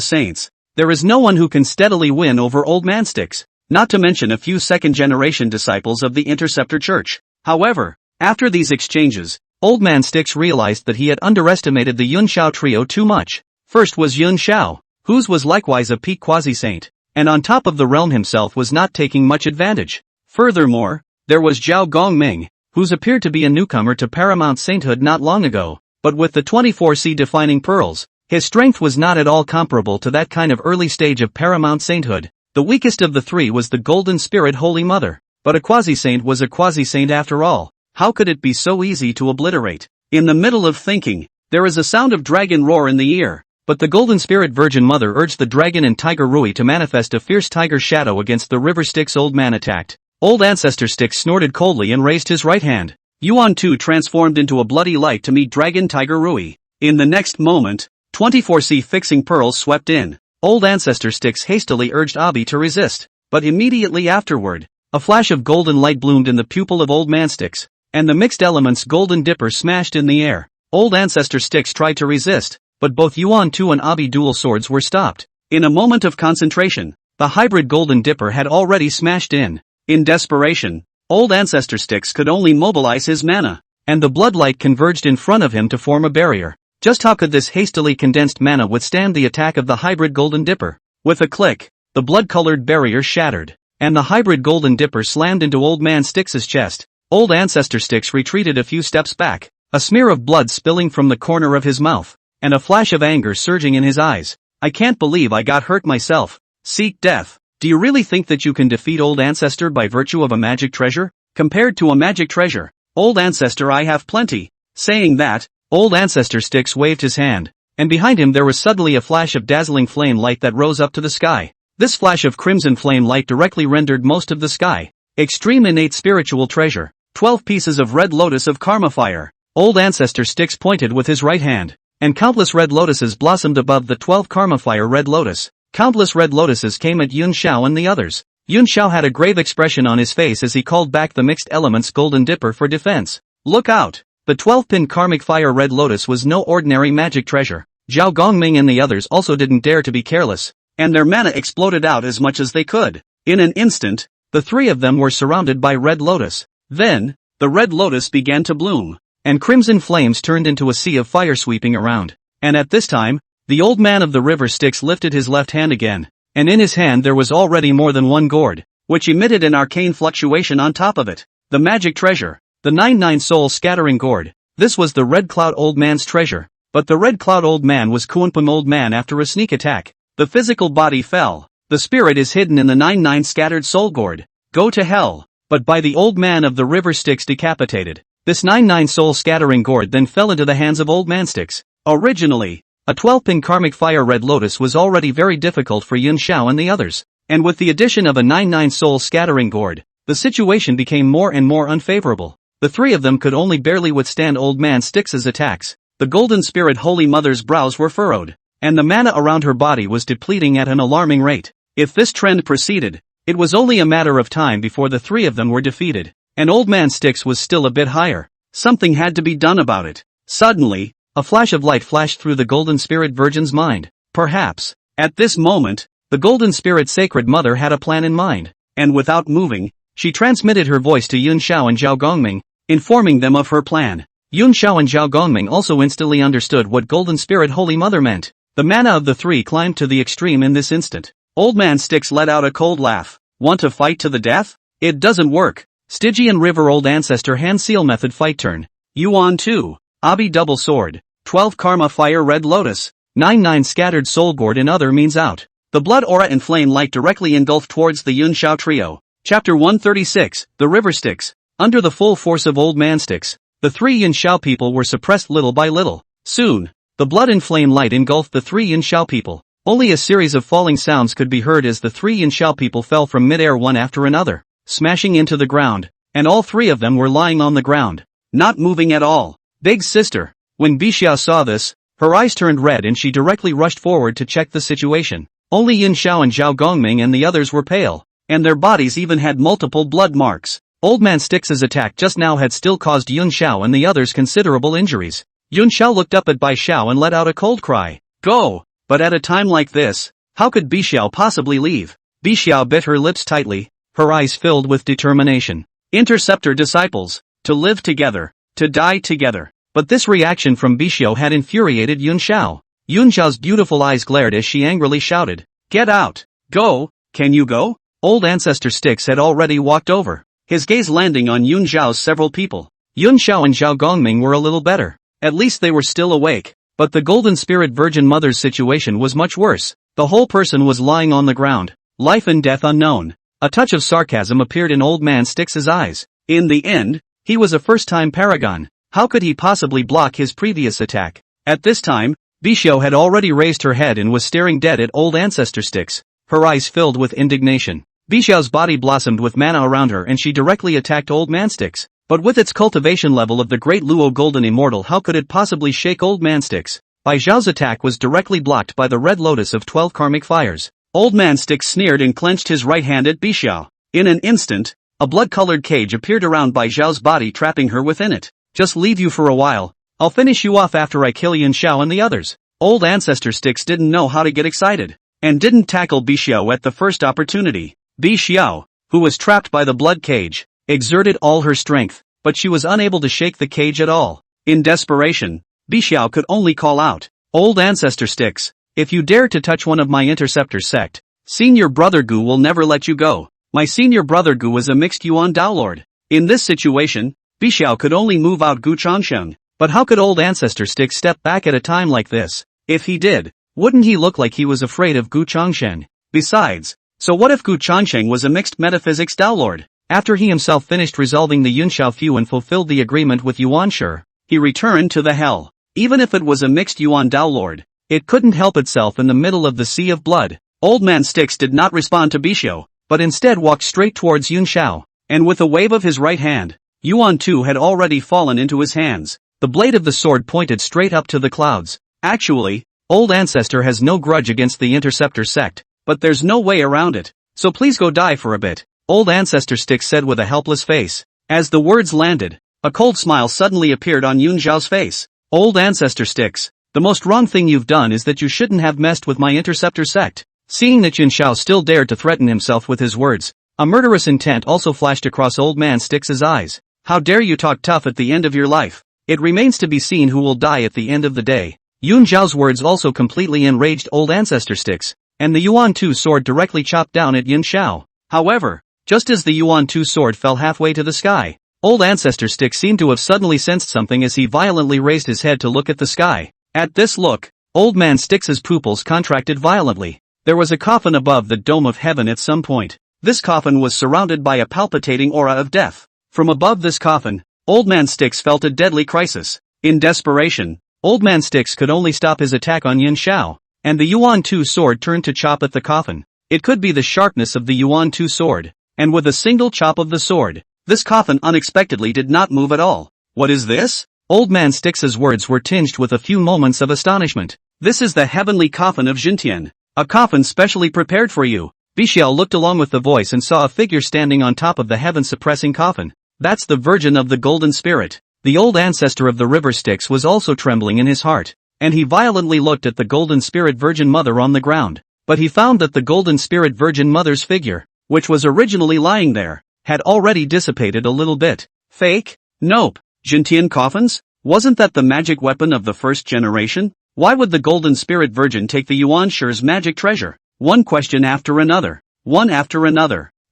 [SPEAKER 1] saints, there is no one who can steadily win over Old Man Sticks, not to mention a few second-generation disciples of the Interceptor Church. However, after these exchanges, Old Man Sticks realized that he had underestimated the Yun Xiao trio too much. First was Yun Xiao, whose was likewise a peak quasi-saint, and on top of the realm himself was not taking much advantage. Furthermore, there was Zhao Gongming, whose appeared to be a newcomer to paramount sainthood not long ago, but with the 24C defining pearls, his strength was not at all comparable to that kind of early stage of paramount sainthood. The weakest of the 3 was the Golden Spirit Holy Mother, but a quasi-saint was a quasi-saint after all. How could it be so easy to obliterate? In the middle of thinking, there is a sound of dragon roar in the ear, but the Golden Spirit Virgin Mother urged the Dragon and Tiger Rui to manifest a fierce tiger shadow against the river Sticks. Old Man attacked. Old Ancestor Sticks snorted coldly and raised his right hand. Yuan 2 transformed into a bloody light to meet Dragon Tiger Rui. In the next moment, 24C fixing pearls swept in. Old Ancestor Sticks hastily urged Abi to resist, but immediately afterward, a flash of golden light bloomed in the pupil of Old Man Sticks, and the mixed elements Golden Dipper smashed in the air. Old Ancestor Sticks tried to resist, but both Yuan 2 and Abi dual swords were stopped. In a moment of concentration, the hybrid Golden Dipper had already smashed in. In desperation, Old Ancestor Sticks could only mobilize his mana, and the bloodlight converged in front of him to form a barrier. Just how could this hastily condensed mana withstand the attack of the hybrid Golden Dipper? With a click, the blood-colored barrier shattered, and the hybrid Golden Dipper slammed into Old Man Sticks' chest. Old Ancestor Sticks retreated a few steps back, a smear of blood spilling from the corner of his mouth, and a flash of anger surging in his eyes. I can't believe I got hurt myself. Seek death. Do you really think that you can defeat Old Ancestor by virtue of a magic treasure? Compared to a magic treasure, Old Ancestor I have plenty. Saying that, Old Ancestor Sticks waved his hand, and behind him there was suddenly a flash of dazzling flame light that rose up to the sky. This flash of crimson flame light directly rendered most of the sky. Extreme innate spiritual treasure. 12 pieces of red lotus of karma fire. Old Ancestor Sticks pointed with his right hand. and countless red lotuses blossomed above the 12 karma fire red lotus. Countless red lotuses came at Juejiao and the others. Juejiao had a grave expression on his face as he called back the mixed elements golden dipper for defense. Look out! The 12-pin karmic fire red lotus was no ordinary magic treasure. Zhao Gongming and the others also didn't dare to be careless, and their mana exploded out as much as they could. In an instant, the three of them were surrounded by red lotus. Then, the red lotus began to bloom, and crimson flames turned into a sea of fire sweeping around. And at this time, the old man of the river Styx lifted his left hand again, and in his hand there was already more than one gourd, which emitted an arcane fluctuation on top of it. The magic treasure. The 99 soul scattering gourd. This was the Red Cloud Old Man's treasure. But the Red Cloud Old Man was Kuanpum Old Man after a sneak attack. The physical body fell. The spirit is hidden in the 99 scattered soul gourd. Go to hell. But by the old man of the river Styx decapitated. This 99 soul scattering gourd then fell into the hands of Old Man Styx. Originally, a 12-pin karmic fire red lotus was already very difficult for Juejiao and the others. And with the addition of a 99 soul scattering gourd, the situation became more and more unfavorable. The three of them could only barely withstand Old Man Styx's attacks. The Golden Spirit Holy Mother's brows were furrowed, and the mana around her body was depleting at an alarming rate. If this trend proceeded, it was only a matter of time before the three of them were defeated, and Old Man Styx was still a bit higher. Something had to be done about it. Suddenly, a flash of light flashed through the Golden Spirit Virgin's mind. Perhaps, at this moment, the Golden Spirit Sacred Mother had a plan in mind, and without moving, she transmitted her voice to Juejiao and Zhao Gongming, informing them of her plan. Juejiao and Zhao Gongming also instantly understood what Golden Spirit Holy Mother meant. The mana of the three climbed to the extreme in this instant. Old Man Styx let out a cold laugh. Want to fight to the death? It doesn't work. Stygian River Old Ancestor Hand Seal Method Fight Turn. Yuan 2. Abi Double Sword. 12 Karma Fire Red Lotus. 99 Scattered Soul Gourd and other means out. The blood aura and flame light directly engulfed towards the Juejiao trio. Chapter 136, The River Styx. Under the full force of Old Man Styx, the three Juejiao people were suppressed little by little. Soon, the blood and flame light engulfed the three Juejiao people. Only a series of falling sounds could be heard as the three Juejiao people fell from midair one after another, smashing into the ground, and all three of them were lying on the ground, not moving at all. Big sister. When Bixiao saw this, her eyes turned red and she directly rushed forward to check the situation. Only Juejiao and Zhao Gongming and the others were pale, and their bodies even had multiple blood marks. Old Man Styx's attack just now had still caused Juejiao and the others considerable injuries. Juejiao looked up at Bixiao and let out a cold cry. Go! But at a time like this, how could Bixiao possibly leave? Bixiao bit her lips tightly, her eyes filled with determination. Interceptor disciples, to live together, to die together. But this reaction from Bixiao had infuriated Juejiao. Juejiao's beautiful eyes glared as she angrily shouted, Get out! Go! Can you go? Old Ancestor Styx had already walked over, his gaze landing on Juejiao's several people. Juejiao and Zhao Gongming were a little better. At least they were still awake. But the Golden Spirit Virgin Mother's situation was much worse. The whole person was lying on the ground, life and death unknown. A touch of sarcasm appeared in Old Man Styx's eyes. In the end, he was a first-time paragon. How could he possibly block his previous attack? At this time, Bixiao had already raised her head and was staring dead at Old Ancestor Styx, her eyes filled with indignation. Bixiao's body blossomed with mana around her and she directly attacked Old Man Styx. But with its cultivation level of the Great Luo Golden Immortal, how could it possibly shake Old Man Styx? Bai Zhao's attack was directly blocked by the Red Lotus of 12 karmic fires. Old Man Styx sneered and clenched his right hand at Bixiao. In an instant, a blood-colored cage appeared around Bai Zhao's body, trapping her within it. Just leave you for a while. I'll finish you off after I kill Juejiao and the others. Old Ancestor Styx didn't know how to get excited, and didn't tackle Bixiao at the first opportunity. Bixiao, who was trapped by the blood cage, exerted all her strength, but she was unable to shake the cage at all. In desperation, Bixiao could only call out, Old Ancestor Styx, if you dare to touch one of my interceptor sect, Senior Brother Gu will never let you go. My Senior Brother Gu is a mixed Yuan Dao Lord. In this situation, Bixiao could only move out Gu Changsheng, but how could Old Ancestor Styx step back at a time like this? If he did, wouldn't he look like he was afraid of Gu Changsheng? Besides, so what if Gu Changsheng was a mixed metaphysics Dao Lord? After he himself finished resolving the Juejiao feud and fulfilled the agreement with Yuan Shi, he returned to the hell. Even if it was a mixed Yuan Dao Lord, it couldn't help itself in the middle of the sea of blood. Old Man Styx did not respond to Bixiao, but instead walked straight towards Juejiao, and with a wave of his right hand, Yuan 2 had already fallen into his hands. The blade of the sword pointed straight up to the clouds. Actually, Old Ancestor has no grudge against the Interceptor sect, but there's no way around it. So please go die for a bit, Old Ancestor Sticks said with a helpless face. As the words landed, a cold smile suddenly appeared on Juejiao's face. Old Ancestor Sticks, the most wrong thing you've done is that you shouldn't have messed with my Interceptor sect. Seeing that Juejiao still dared to threaten himself with his words, a murderous intent also flashed across Old Man Sticks' eyes. How dare you talk tough at the end of your life? It remains to be seen who will die at the end of the day. Juejiao's words also completely enraged Old Ancestor Sticks, and the Yuan Tu sword directly chopped down at Juejiao. However, just as the Yuan Tu sword fell halfway to the sky, Old Ancestor Sticks seemed to have suddenly sensed something as he violently raised his head to look at the sky. At this look, Old Man Sticks' pupils contracted violently. There was a coffin above the dome of heaven at some point. This coffin was surrounded by a palpitating aura of death. From above this coffin, Old Man Sticks felt a deadly crisis. In desperation, Old Man Sticks could only stop his attack on Juejiao, and the Yuan Tu sword turned to chop at the coffin. It could be the sharpness of the Yuan Tu sword, and with a single chop of the sword, this coffin unexpectedly did not move at all. What is this? Old Man Sticks' words were tinged with a few moments of astonishment. This is the heavenly coffin of Jintian. A coffin specially prepared for you. Juejiao looked along with the voice and saw a figure standing on top of the heaven-suppressing coffin. That's the Virgin of the Golden Spirit. The Old Ancestor of the River Styx was also trembling in his heart, and he violently looked at the Golden Spirit Virgin Mother on the ground. But he found that the Golden Spirit Virgin Mother's figure, which was originally lying there, had already dissipated a little bit. Fake? Nope. Jintian coffins? Wasn't that the magic weapon of the first generation? Why would the Golden Spirit Virgin take the Yuan Shi's magic treasure? One question after another,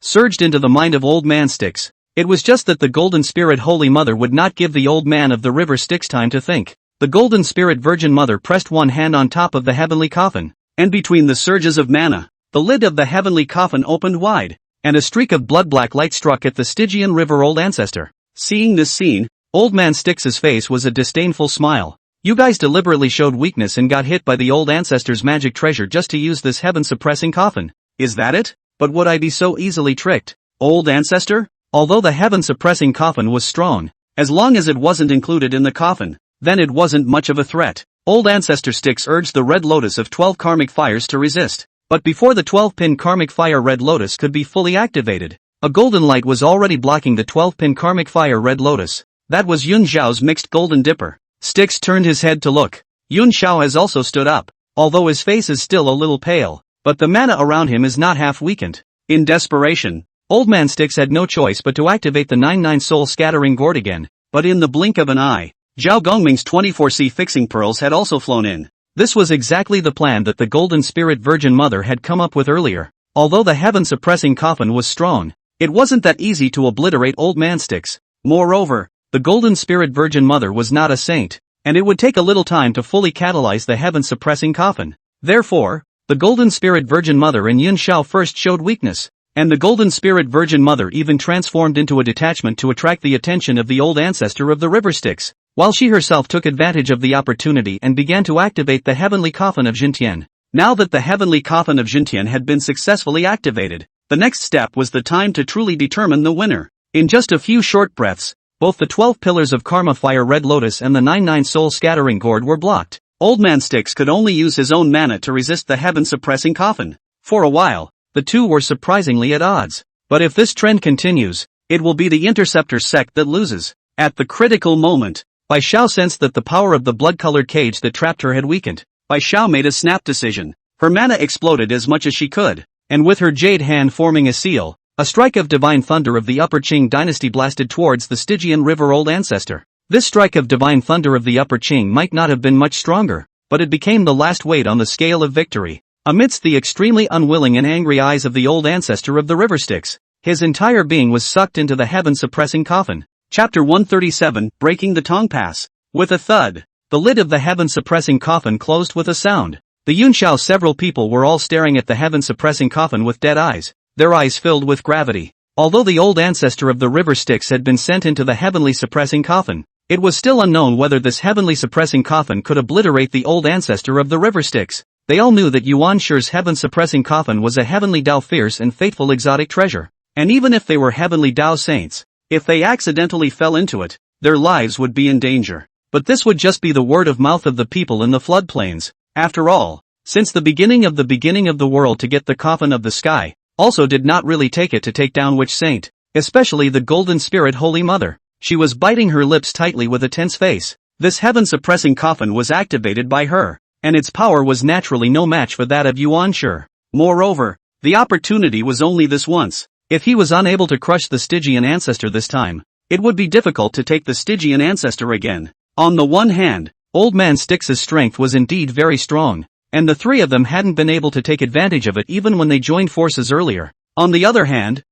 [SPEAKER 1] surged into the mind of Old Man Styx. It was just that the Golden Spirit Holy Mother would not give the old man of the River Styx time to think. The Golden Spirit Virgin Mother pressed one hand on top of the heavenly coffin, and between the surges of mana, the lid of the heavenly coffin opened wide, and a streak of blood-black light struck at the Stygian River Old Ancestor. Seeing this scene, Old Man Styx's face was a disdainful smile. You guys deliberately showed weakness and got hit by the Old Ancestor's magic treasure just to use this heaven-suppressing coffin. Is that it? But would I be so easily tricked? Old Ancestor? Although the heaven-suppressing coffin was strong, as long as it wasn't included in the coffin, then it wasn't much of a threat. Old Ancestor Styx urged the Red Lotus of 12 karmic fires to resist. But before the 12-pin karmic fire Red Lotus could be fully activated, a golden light was already blocking the 12-pin karmic fire Red Lotus. That was Juejiao's mixed golden dipper. Styx turned his head to look. Juejiao has also stood up, although his face is still a little pale, but the mana around him is not half weakened. In desperation, Old Man Styx had no choice but to activate the 9-9 soul scattering gourd again, but in the blink of an eye, Zhao Gongming's 24C fixing pearls had also flown in. This was exactly the plan that the Golden Spirit Virgin Mother had come up with earlier. Although the heaven-suppressing coffin was strong, it wasn't that easy to obliterate Old Man Styx. Moreover, the Golden Spirit Virgin Mother was not a saint, and it would take a little time to fully catalyze the heaven-suppressing coffin. Therefore, the Golden Spirit Virgin Mother and Juejiao first showed weakness, and the Golden Spirit Virgin Mother even transformed into a detachment to attract the attention of the Old Ancestor of the River Styx, while she herself took advantage of the opportunity and began to activate the heavenly coffin of Jintian. Now that the heavenly coffin of Jintian had been successfully activated, the next step was the time to truly determine the winner. In just a few short breaths, both the 12 pillars of Karma Fire Red Lotus and the 9-9 Soul Scattering Gourd were blocked. Old Man Styx could only use his own mana to resist the heaven-suppressing coffin. For a while, the two were surprisingly at odds. But if this trend continues, it will be the Interceptor sect that loses. At the critical moment, Bai Xiao sensed that the power of the blood-colored cage that trapped her had weakened. Bai Xiao made a snap decision. Her mana exploded as much as she could, and with her jade hand forming a seal, a strike of divine thunder of the Upper Qing dynasty blasted towards the Stygian River Old Ancestor. This strike of divine thunder of the Upper Qing might not have been much stronger, but it became the last weight on the scale of victory. Amidst the extremely unwilling and angry eyes of the Old Ancestor of the River Styx, his entire being was sucked into the heaven-suppressing coffin. Chapter 137, Breaking the Tong Pass. With a thud, the lid of the heaven-suppressing coffin closed with a sound. The Juejiao several people were all staring at the heaven-suppressing coffin with dead eyes, their eyes filled with gravity. Although the Old Ancestor of the River Styx had been sent into the heavenly suppressing coffin, it was still unknown whether this heavenly suppressing coffin could obliterate the Old Ancestor of the River Styx. They all knew that Yuan Shi's heaven-suppressing coffin was a heavenly Dao fierce and faithful exotic treasure. And even if they were heavenly Dao saints, if they accidentally fell into it, their lives would be in danger. but this would just be the word of mouth of the people in the floodplains. After all, since the beginning of the world to get the coffin of the sky, also did not really take it to take down which saint, especially the Golden Spirit Holy Mother. She was biting her lips tightly with a tense face. This heaven-suppressing coffin was activated by her, and its power was naturally no match for that of Yuan Shi. Moreover, the opportunity was only this once. If he was unable to crush the Stygian ancestor this time, it would be difficult to take the Stygian ancestor again. On the one hand, Old Man Styx's strength was indeed very strong, and the three of them hadn't been able to take advantage of it even when they joined forces earlier. On the other hand,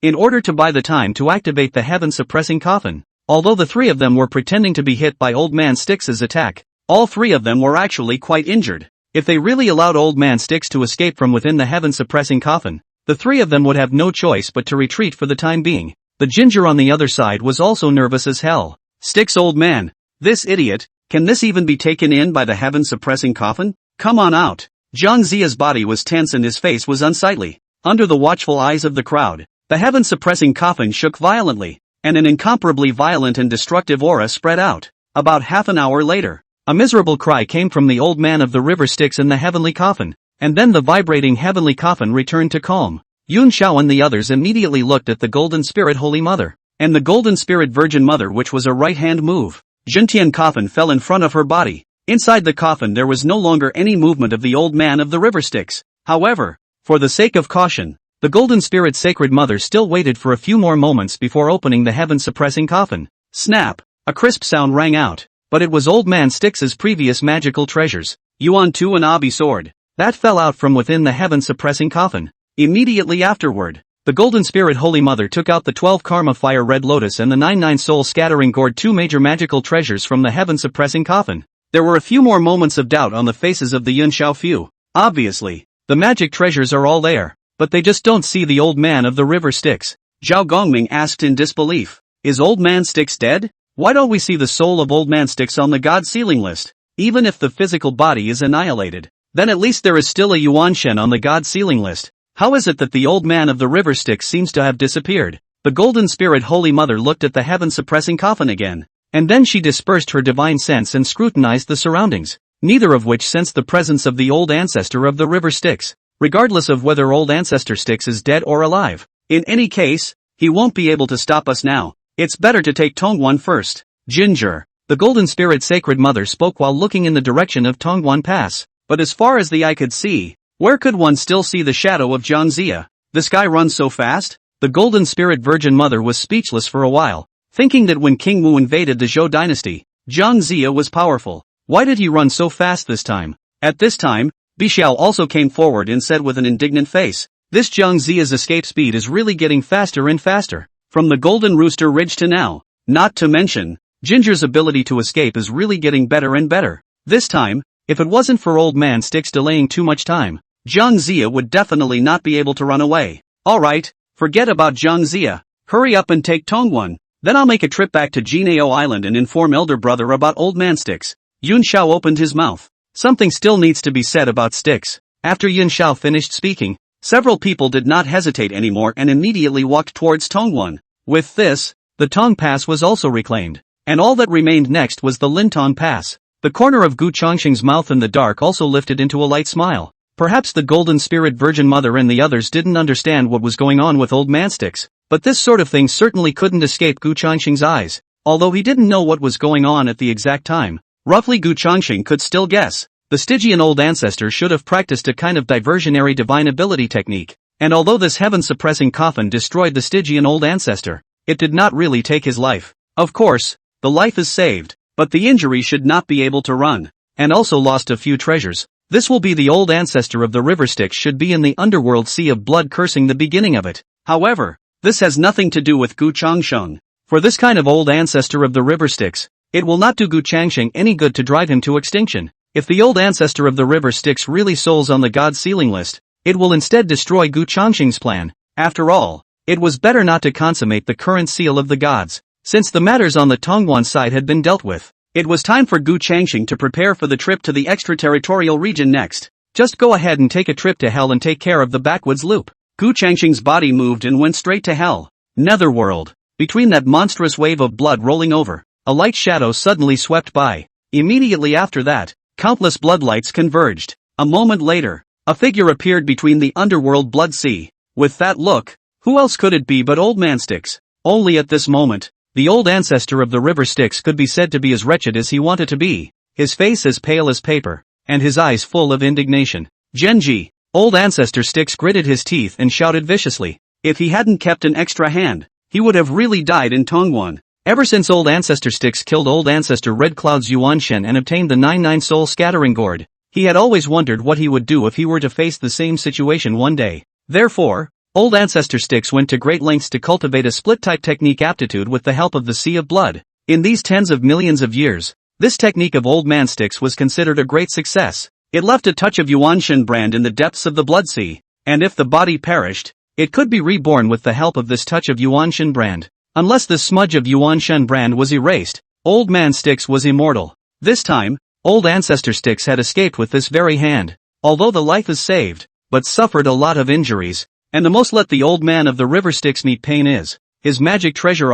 [SPEAKER 1] in order to buy the time to activate the heaven-suppressing coffin, although the three of them were pretending to be hit by Old Man Styx's attack, all three of them were actually quite injured. If they really allowed Old Man Styx to escape from within the heaven-suppressing coffin, the three of them would have no choice but to retreat for the time being. The ginger on the other side was also nervous as hell. Styx, old man, this idiot, can this even be taken in by the heaven-suppressing coffin? Come on out. Zhang Ziya's body was tense and his face was unsightly. Under the watchful eyes of the crowd, the heaven-suppressing coffin shook violently, and an incomparably violent and destructive aura spread out. About half an hour later, a miserable cry came from the old man of the river Styx in the heavenly coffin, and then the vibrating heavenly coffin returned to calm. Yun Xiao and the others immediately looked at the Golden Spirit Holy Mother, and the Golden Spirit Virgin Mother, which was a right-hand move. Zhentian coffin fell in front of her body. Inside the coffin there was no longer any movement of the old man of the river Styx. However, for the sake of caution, the Golden Spirit Sacred Mother still waited for a few more moments before opening the heaven-suppressing coffin. Snap! A crisp sound rang out, but it was Old Man Styx's previous magical treasures, Yuan Tu and Abi Sword, that fell out from within the heaven-suppressing coffin. Immediately afterward, the Golden Spirit Holy Mother took out the 12 Karma Fire Red Lotus and the 99 Soul Scattering Gourd, two major magical treasures from the heaven-suppressing coffin. There were a few more moments of doubt on the faces of the Yun Xiao few. Obviously, the magic treasures are all there, but they just don't see the old man of the river Styx. Zhao Gongming asked in disbelief, is Old Man Styx dead? Why don't we see the soul of Old Man Styx on the God Sealing list? Even if the physical body is annihilated, then at least there is still a Yuan Shen on the God Sealing list. How is it that the old man of the river Styx seems to have disappeared? The Golden Spirit Holy Mother looked at the heaven-suppressing coffin again, and then she dispersed her divine sense and scrutinized the surroundings, neither of which sensed the presence of the old ancestor of the river Styx, regardless of whether old ancestor Styx is dead or alive. In any case, he won't be able to stop us now. It's better to take Tongguan first. Ginger, the Golden Spirit Sacred Mother spoke while looking in the direction of Tongguan Pass, but as far as the eye could see, where could one still see the shadow of Zhang Ziya? This guy runs so fast? The Golden Spirit Virgin Mother was speechless for a while, thinking that when King Wu invaded the Zhou dynasty, Zhang Ziya was powerful. Why did he run so fast this time? At this time, Bixiao also came forward and said with an indignant face, this Zhang Ziya's escape speed is really getting faster and faster. From the Golden Rooster Ridge to now. Not to mention, Ginger's ability to escape is really getting better and better. This time, if it wasn't for Old Man Styx delaying too much time, Zhang Ziya would definitely not be able to run away. Alright, forget about Zhang Ziya. Hurry up and take Tongguan. Then I'll make a trip back to Jinao Island and inform Elder Brother about Old Man Styx. Yun Xiao opened his mouth. Something still needs to be said about Styx. After Yun Xiao finished speaking, several people did not hesitate anymore and immediately walked towards Tongguan. With this, the Tong Pass was also reclaimed, and all that remained next was the Lintong Pass. The corner of Gu Chongqing's mouth in the dark also lifted into a light smile. Perhaps the Golden Spirit Virgin Mother and the others didn't understand what was going on with Old Man Styx, but this sort of thing certainly couldn't escape Gu Chongqing's eyes. Although he didn't know what was going on at the exact time, roughly Gu Chongqing could still guess. The Stygian old ancestor should have practiced a kind of diversionary divine ability technique, and although this heaven-suppressing coffin destroyed the Stygian old ancestor, it did not really take his life. Of course, the life is saved, but the injury should not be able to run, and also lost a few treasures. This will be the old ancestor of the river Styx should be in the underworld sea of blood cursing the beginning of it. However, this has nothing to do with Gu Chongqing. For this kind of old ancestor of the river Styx, it will not do Gu Chongqing any good to drive him to extinction. If the old ancestor of the river Styx really souls on the God Sealing list, it will instead destroy Gu Chongqing's plan. After all, it was better not to consummate the current seal of the gods, since the matters on the Tongguan side had been dealt with. It was time for Gu Chongqing to prepare for the trip to the extraterritorial region next. Just go ahead and take a trip to hell and take care of the backwoods loop. Gu Chongqing's body moved and went straight to hell. Netherworld. Between that monstrous wave of blood rolling over, a light shadow suddenly swept by. Immediately after that, countless bloodlights converged. A moment later, a figure appeared between the underworld blood sea. With that look, who else could it be but Old Man Styx? Only at this moment, the old ancestor of the river Styx could be said to be as wretched as he wanted to be, his face as pale as paper, and his eyes full of indignation. Genji, old ancestor Styx gritted his teeth and shouted viciously. If he hadn't kept an extra hand, he would have really died in Tongwon. Ever since old ancestor Styx killed old ancestor Red Cloud's Yuanshen and obtained the 99 soul scattering gourd, he had always wondered what he would do if he were to face the same situation one day. Therefore, old ancestor Styx went to great lengths to cultivate a split-type technique aptitude with the help of the Sea of Blood. In these tens of millions of years, this technique of Old Man Styx was considered a great success. It left a touch of Yuanshen brand in the depths of the Blood Sea, and if the body perished, it could be reborn with the help of this touch of Yuanshen brand. Unless the smudge of Yuanshen brand was erased, Old Man Styx was immortal. This time, old ancestor Styx had escaped with this very hand. Although the life is saved, but suffered a lot of injuries, and the most let the old man of the river Styx meet pain is his magic treasure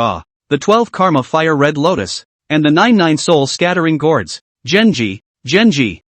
[SPEAKER 1] the 12 karma fire red lotus, and the 99 soul scattering gourds. Genji,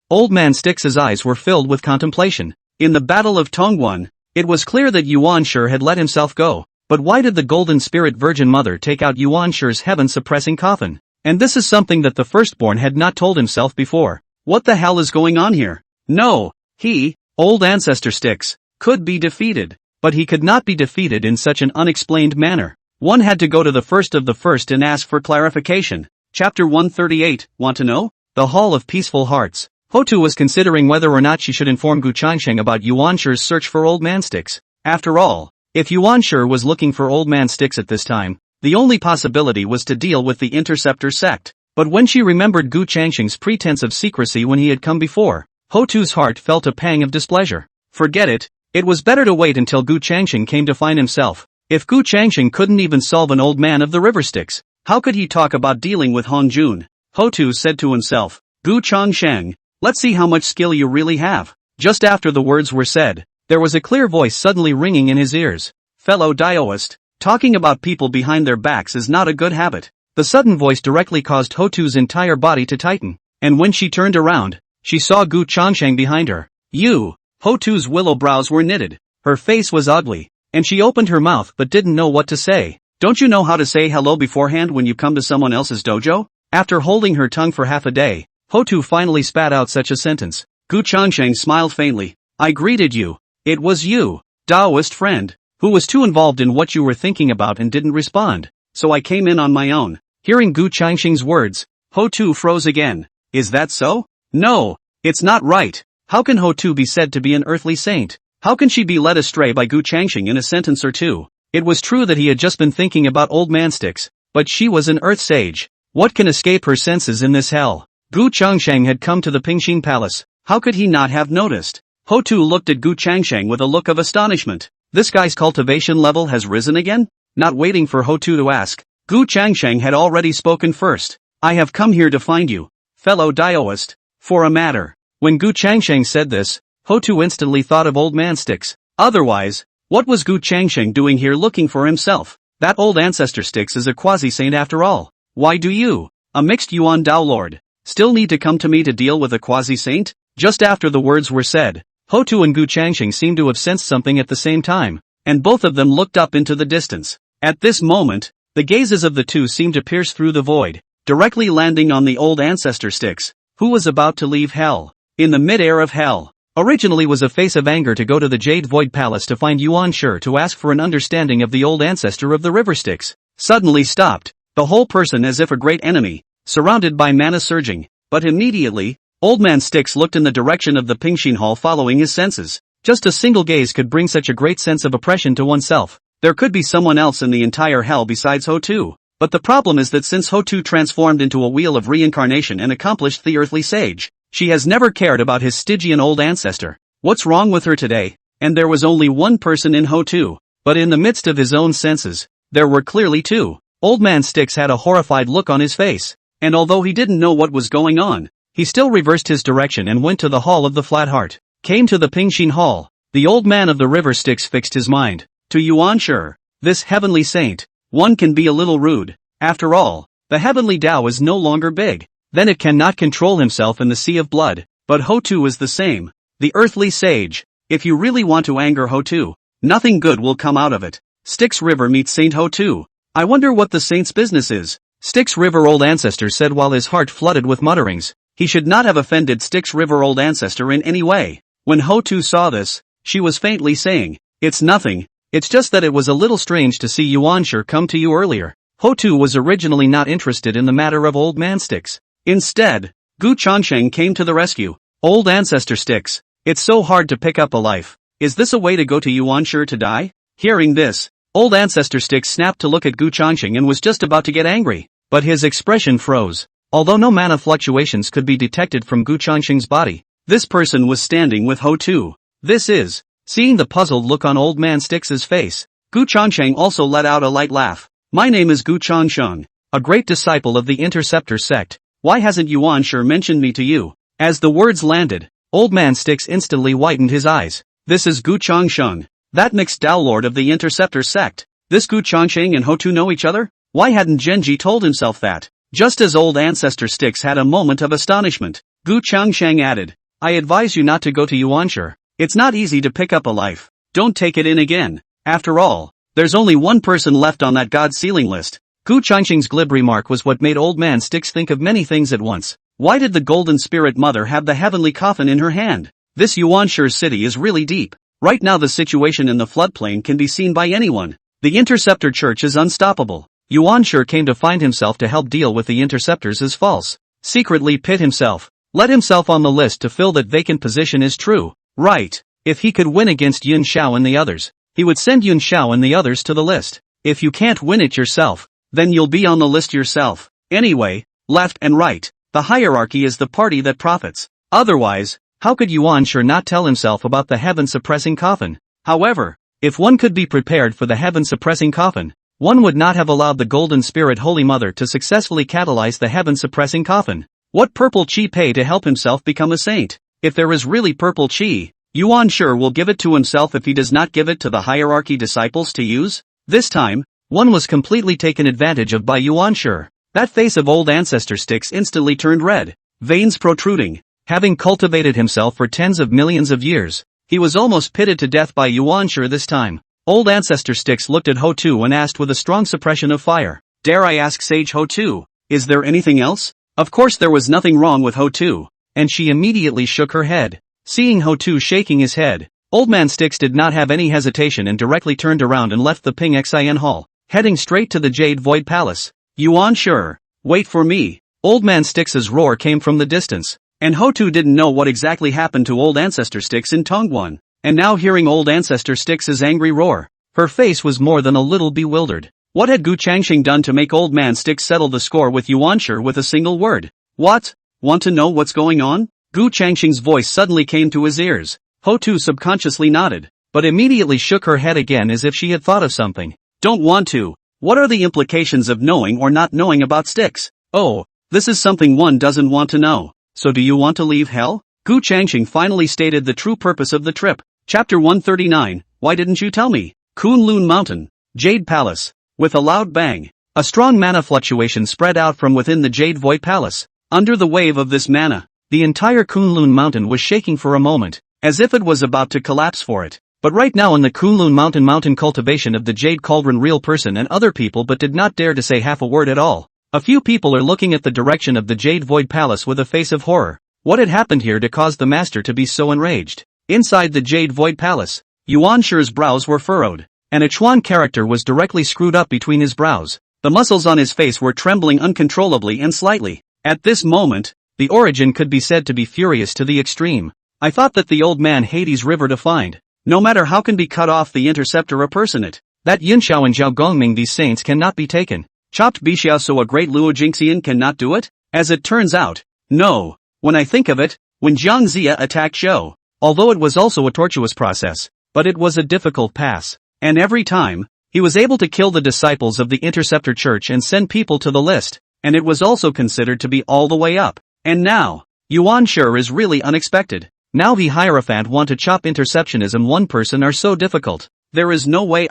[SPEAKER 1] old man Styx's eyes were filled with contemplation. In the battle of Tongwon, it was clear that Yuan Shi had let himself go, but why did the Golden Spirit Virgin Mother take out Yuan Shi's heaven-suppressing coffin? And this is something that the firstborn had not told himself before. What the hell is going on here? No, he, old ancestor Styx, could be defeated, but he could not be defeated in such an unexplained manner. One had to go to the first of the first and ask for clarification. Chapter 138, want to know? The Hall of Peaceful Hearts. Hotu was considering whether or not she should inform Gu Changsheng about Yuan Shi's search for Old Man Styx. After all, if Yuan Shi was looking for Old Man Styx at this time, the only possibility was to deal with the Interceptor sect. But when she remembered Gu Changsheng's pretense of secrecy when he had come before, Hotu's heart felt a pang of displeasure. Forget it, it was better to wait until Gu Changsheng came to find himself. If Gu Changsheng couldn't even solve an old man of the river Styx, how could he talk about dealing with Hong Jun? Hotu said to himself, Gu Changsheng, let's see how much skill you really have. Just after the words were said, there was a clear voice suddenly ringing in his ears. Fellow Daoist, talking about people behind their backs is not a good habit. The sudden voice directly caused Hotu's entire body to tighten, and when she turned around, she saw Gu Changsheng behind her. You! Hotu's willow brows were knitted. Her face was ugly, and she opened her mouth but didn't know what to say. Don't you know how to say hello beforehand when you come to someone else's dojo? After holding her tongue for half a day, Hotu finally spat out such a sentence. Gu Changsheng smiled faintly. I greeted you. It was you, Daoist friend, who was too involved in what you were thinking about and didn't respond, so I came in on my own. Hearing Gu Changsheng's words, Hotu froze again. Is that so? No, it's not right. How can Hotu be said to be an earthly saint? How can she be led astray by Gu Changsheng in a sentence or two? It was true that he had just been thinking about Old Man Styx, but she was an earth sage. What can escape her senses in this hell? Gu Changsheng had come to the Pingxin Palace. How could he not have noticed? Hotu looked at Gu Changsheng with a look of astonishment. This guy's cultivation level has risen again? Not waiting for Hotu to ask, Gu Changsheng had already spoken first. I have come here to find you, fellow Daoist, for a matter. When Gu Changsheng said this, Hotu instantly thought of Old Man Styx. Otherwise, what was Gu Changsheng doing here looking for himself? That old ancestor Styx is a quasi-saint after all. Why do you, a mixed Yuan Dao Lord, still need to come to me to deal with a quasi-saint? Just after the words were said, Hotu and Gu Changsheng seemed to have sensed something at the same time, and both of them looked up into the distance. At this moment, the gazes of the two seemed to pierce through the void, directly landing on the old ancestor Styx, who was about to leave hell. In the mid-air of hell, originally was a face of anger to go to the Jade Void Palace to find Yuan Shi to ask for an understanding of the old ancestor of the river Styx. Suddenly stopped, the whole person as if a great enemy, surrounded by mana surging, but immediately, Old Man Styx looked in the direction of the Pingxin Hall following his senses. Just a single gaze could bring such a great sense of oppression to oneself. There could be someone else in the entire hell besides Hotu. But the problem is that since Hotu transformed into a wheel of reincarnation and accomplished the earthly sage, she has never cared about his Stygian old ancestor. What's wrong with her today? And there was only one person in Hotu. But in the midst of his own senses, there were clearly two. Old Man Styx had a horrified look on his face. And although he didn't know what was going on, he still reversed his direction and went to the Hall of the Flat Heart. Came to the Pingxin Hall. The old man of the river Styx fixed his mind to Yuan Shi, this heavenly saint. One can be a little rude. After all, The heavenly Tao is no longer big. Then it cannot control himself in the sea of blood. But Ho-Tu is the same. The earthly sage. If you really want to anger Ho-Tu, nothing good will come out of it. Styx River meets Saint Ho-Tu. I wonder what the saint's business is. Styx River Old Ancestor said while his heart flooded with mutterings. He should not have offended Styx River Old Ancestor in any way. When Ho-Tu saw this, she was faintly saying, "It's nothing. It's just that it was a little strange to see Yuanshi come to you earlier." Ho-Tu was originally not interested in the matter of Old Man Styx. Instead, Gu Changsheng came to the rescue. "Old Ancestor Styx, it's so hard to pick up a life. Is this a way to go to Yuanshi to die?" Hearing this, Old Ancestor Styx snapped to look at Gu Changsheng and was just about to get angry. But his expression froze. Although no mana fluctuations could be detected from Gu Changsheng's body, this person was standing with Ho-Tu. This is. Seeing the puzzled look on Old Man Styx's face, Gu Changsheng also let out a light laugh. "My name is Gu Changsheng, a great disciple of the Interceptor sect. Why hasn't Yuanshi mentioned me to you?" As the words landed, Old Man Styx instantly whitened his eyes. "This is Gu Changsheng, that mixed Tao Lord of the Interceptor sect. This Gu Changsheng and Ho-Tu know each other? Why hadn't Genji told himself that?" Just as Old Ancestor Styx had a moment of astonishment, Gu Changsheng added, "I advise you not to go to Yuanshi. It's not easy to pick up a life. Don't take it in again. After all, there's only one person left on that God sealing list." Gu Changsheng's glib remark was what made Old Man Styx think of many things at once. Why did the Golden Spirit Mother have the heavenly coffin in her hand? This Yuanshi city is really deep. Right now the situation in the floodplain can be seen by anyone. The Interceptor Church is unstoppable. Yuanshi came to find himself to help deal with the Interceptors is false. Secretly pit himself. Let himself on the list to fill that vacant position is true. Right. If he could win against Yun Xiao and the others, he would send Yun Xiao and the others to the list. If you can't win it yourself, then you'll be on the list yourself. Anyway, left and right, the hierarchy is the party that profits. Otherwise, how could Yuanshi not tell himself about the heaven-suppressing coffin? However, if one could be prepared for the heaven-suppressing coffin, one would not have allowed the Golden Spirit Holy Mother to successfully catalyze the heaven-suppressing coffin. What purple chi pay to help himself become a saint? If there is really purple chi, Yuanshi will give it to himself if he does not give it to the hierarchy disciples to use. This time, one was completely taken advantage of by Yuanshi. That face of Old Ancestor Styx instantly turned red, veins protruding. Having cultivated himself for tens of millions of years, he was almost pitted to death by Yuanshi this time. Old Ancestor Styx looked at Ho-Tu and asked with a strong suppression of fire, "Dare I ask Sage Ho-Tu, is there anything else?" Of course there was nothing wrong with Ho-Tu, and she immediately shook her head. Seeing Ho-Tu shaking his head, Old Man Styx did not have any hesitation and directly turned around and left the Ping Xin Hall, heading straight to the Jade Void Palace. "Yuanshi, wait for me." Old Man Styx's roar came from the distance, and Ho-Tu didn't know what exactly happened to Old Ancestor Styx in Tongguan. And now hearing Old Ancestor Styx's angry roar, her face was more than a little bewildered. What had Gu Changsheng done to make Old Man Styx settle the score with Yuanshi with a single word? "What? Want to know what's going on?" Gu Changsheng's voice suddenly came to his ears. Ho-Tu subconsciously nodded, but immediately shook her head again as if she had thought of something. "Don't want to. What are the implications of knowing or not knowing about Styx?" "Oh, this is something one doesn't want to know. So do you want to leave hell?" Gu Changsheng finally stated the true purpose of the trip. Chapter 139, Why didn't you tell me? Kunlun Mountain, Jade Palace. With a loud bang, a strong mana fluctuation spread out from within the Jade Void Palace. Under the wave of this mana, the entire Kunlun Mountain was shaking for a moment, as if it was about to collapse for it. But right now in the Kunlun Mountain cultivation of the Jade Cauldron real person and other people but did not dare to say half a word at all. A few people are looking at the direction of the Jade Void Palace with a face of horror. What had happened here to cause the master to be so enraged? Inside the Jade Void Palace, Yuanshi's brows were furrowed, and a Chuan character was directly screwed up between his brows. The muscles on his face were trembling uncontrollably and slightly. At this moment, the Origin could be said to be furious to the extreme. "I thought that the old man Hades River to find. No matter how can be cut off the Interceptor a personate. That Yunxiao and Zhao Gongming these saints cannot be taken. Chopped Bixiao so a great Luo Jingxian cannot do it? As it turns out, no. When I think of it, when Jiang Zia attacked Zhou, although it was also a tortuous process, but it was a difficult pass. And every time, he was able to kill the disciples of the Interceptor Church and send people to the list, and it was also considered to be all the way up. And now, Yuanshi is really unexpected. Now the Hierophant want to chop interceptionism one person are so difficult. There is no way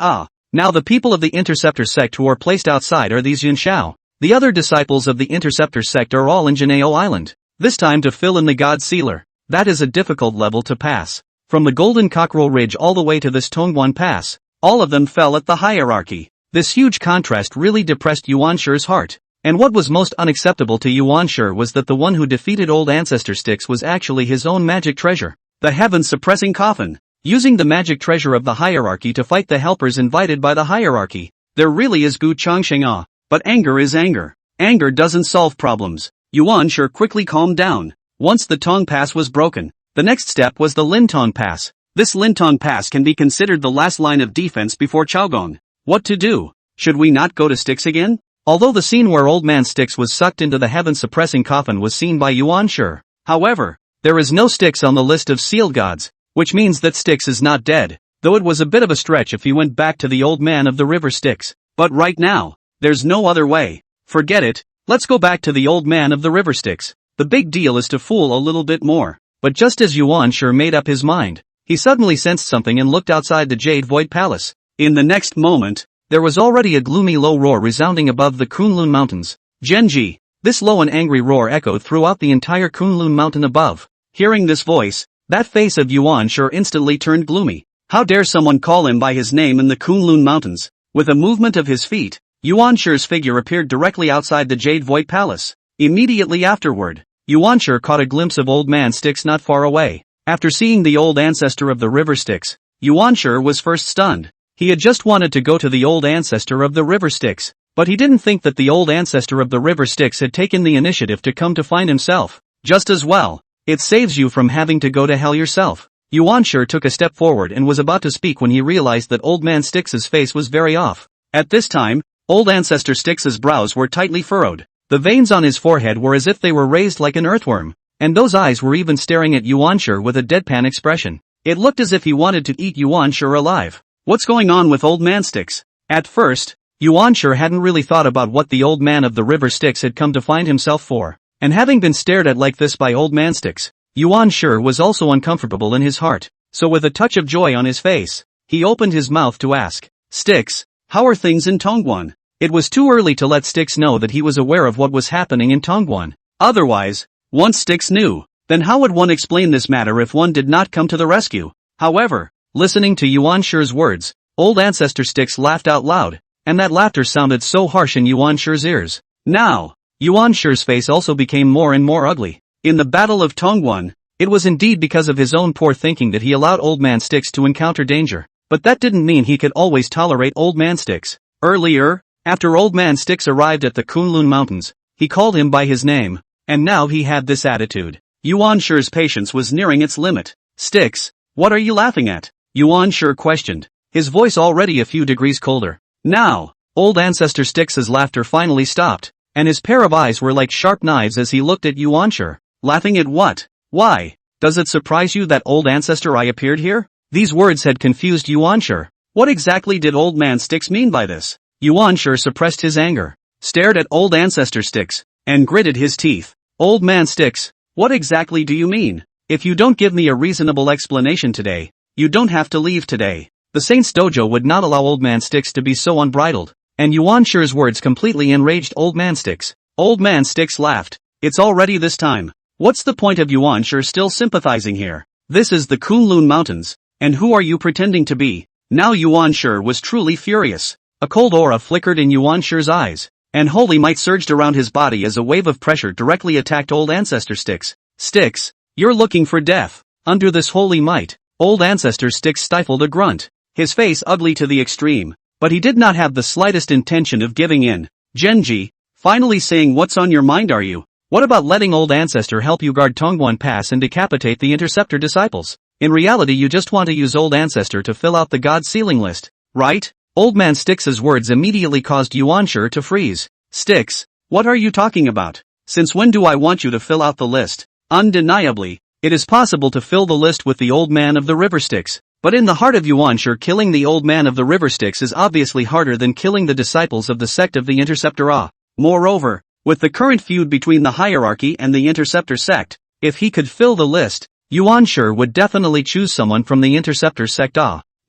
[SPEAKER 1] Now the people of the Interceptor sect who are placed outside are these Yunxiao. The other disciples of the Interceptor sect are all in Juejiao Island. This time to fill in the God Sealer. That is a difficult level to pass. From the Golden Cockerel Ridge all the way to this Tongguan Pass, all of them fell at the hierarchy. This huge contrast really depressed Yuan Shi's heart. And what was most unacceptable to Yuan Shi was that the one who defeated Old Ancestor Styx was actually his own magic treasure, the heaven-suppressing coffin. Using the magic treasure of the hierarchy to fight the helpers invited by the hierarchy. There really is Gu Changsheng. But anger is anger. Anger doesn't solve problems. Yuan Shi quickly calmed down. Once the Tong Pass was broken, the next step was the Lintong Pass. This Lintong Pass can be considered the last line of defense before Chaogong. What to do? Should we not go to Styx again? Although the scene where Old Man Styx was sucked into the heaven-suppressing coffin was seen by Yuan Shi. However, there is no Styx on the list of sealed gods, which means that Styx is not dead, though it was a bit of a stretch if he went back to the Old Man of the River Styx. But right now, there's no other way. Forget it, let's go back to the Old Man of the River Styx. The big deal is to fool a little bit more. But just as Yuan Shi made up his mind, he suddenly sensed something and looked outside the Jade Void Palace. In the next moment, there was already a gloomy low roar resounding above the Kunlun Mountains. Genji. This low and angry roar echoed throughout the entire Kunlun Mountain above. Hearing this voice, that face of Yuan Shi instantly turned gloomy. How dare someone call him by his name in the Kunlun Mountains? With a movement of his feet, Yuan Shi's figure appeared directly outside the Jade Void Palace. Immediately afterward, Yuan Shi caught a glimpse of Old Man Styx not far away. After seeing the old ancestor of the River Styx, Yuan Shi was first stunned. He had just wanted to go to the old ancestor of the River Styx, but he didn't think that the old ancestor of the River Styx had taken the initiative to come to find himself. Just as well, it saves you from having to go to hell yourself. Yuan Shi took a step forward and was about to speak when he realized that Old Man Styx's face was very off. At this time, Old Ancestor Styx's brows were tightly furrowed. The veins on his forehead were as if they were raised like an earthworm, and those eyes were even staring at Yuan Shi with a deadpan expression. It looked as if he wanted to eat Yuan Shi alive. What's going on with Old Man Styx? At first, Yuan Shi hadn't really thought about what the Old Man of the River Styx had come to find himself for, and having been stared at like this by Old Man Styx, Yuan Shi was also uncomfortable in his heart, so with a touch of joy on his face, he opened his mouth to ask, Styx, how are things in Tongguan? It was too early to let Styx know that he was aware of what was happening in Tongguan. Otherwise, once Styx knew, then how would one explain this matter if one did not come to the rescue? However, listening to Yuan Shi's words, Old Ancestor Styx laughed out loud, and that laughter sounded so harsh in Yuan Shi's ears. Now, Yuan Shi's face also became more and more ugly. In the Battle of Tongguan, it was indeed because of his own poor thinking that he allowed Old Man Styx to encounter danger, but that didn't mean he could always tolerate Old Man Styx. Earlier, after Old Man Styx arrived at the Kunlun Mountains, he called him by his name, and now he had this attitude. Yuan Shi's patience was nearing its limit. Styx, what are you laughing at? Yuan Shi questioned, his voice already a few degrees colder. Now, Old Ancestor Styx's laughter finally stopped, and his pair of eyes were like sharp knives as he looked at Yuan Shi. Laughing at what? Why? Does it surprise you that Old Ancestor I appeared here? These words had confused Yuan Shi. What exactly did Old Man Styx mean by this? Yuan Shi suppressed his anger, stared at Old Ancestor Styx, and gritted his teeth. Old Man Styx, what exactly do you mean? If you don't give me a reasonable explanation today, you don't have to leave today. The Saint's Dojo would not allow Old Man Styx to be so unbridled, and Yuan Shi's words completely enraged Old Man Styx. Old Man Styx laughed. It's already this time. What's the point of Yuan Shi still sympathizing here? This is the Kunlun Mountains, and who are you pretending to be? Now Yuan Shi was truly furious. A cold aura flickered in Yuan Shi's eyes, and holy might surged around his body as a wave of pressure directly attacked Old Ancestor Styx. Styx, you're looking for death. Under this holy might, Old Ancestor Styx stifled a grunt, his face ugly to the extreme, but he did not have the slightest intention of giving in. Genji, finally saying what's on your mind are you? What about letting Old Ancestor help you guard Tongguan Pass and decapitate the Interceptor disciples? In reality you just want to use Old Ancestor to fill out the God Sealing list, right? Old Man Styx's words immediately caused Yuan Shi to freeze. Styx, what are you talking about? Since when do I want you to fill out the list? Undeniably, it is possible to fill the list with the Old Man of the River Styx, but in the heart of Yuan Shi killing the Old Man of the River Styx is obviously harder than killing the disciples of the sect of the Interceptor. Moreover, with the current feud between the hierarchy and the Interceptor sect, if he could fill the list, Yuan Shi would definitely choose someone from the Interceptor sect.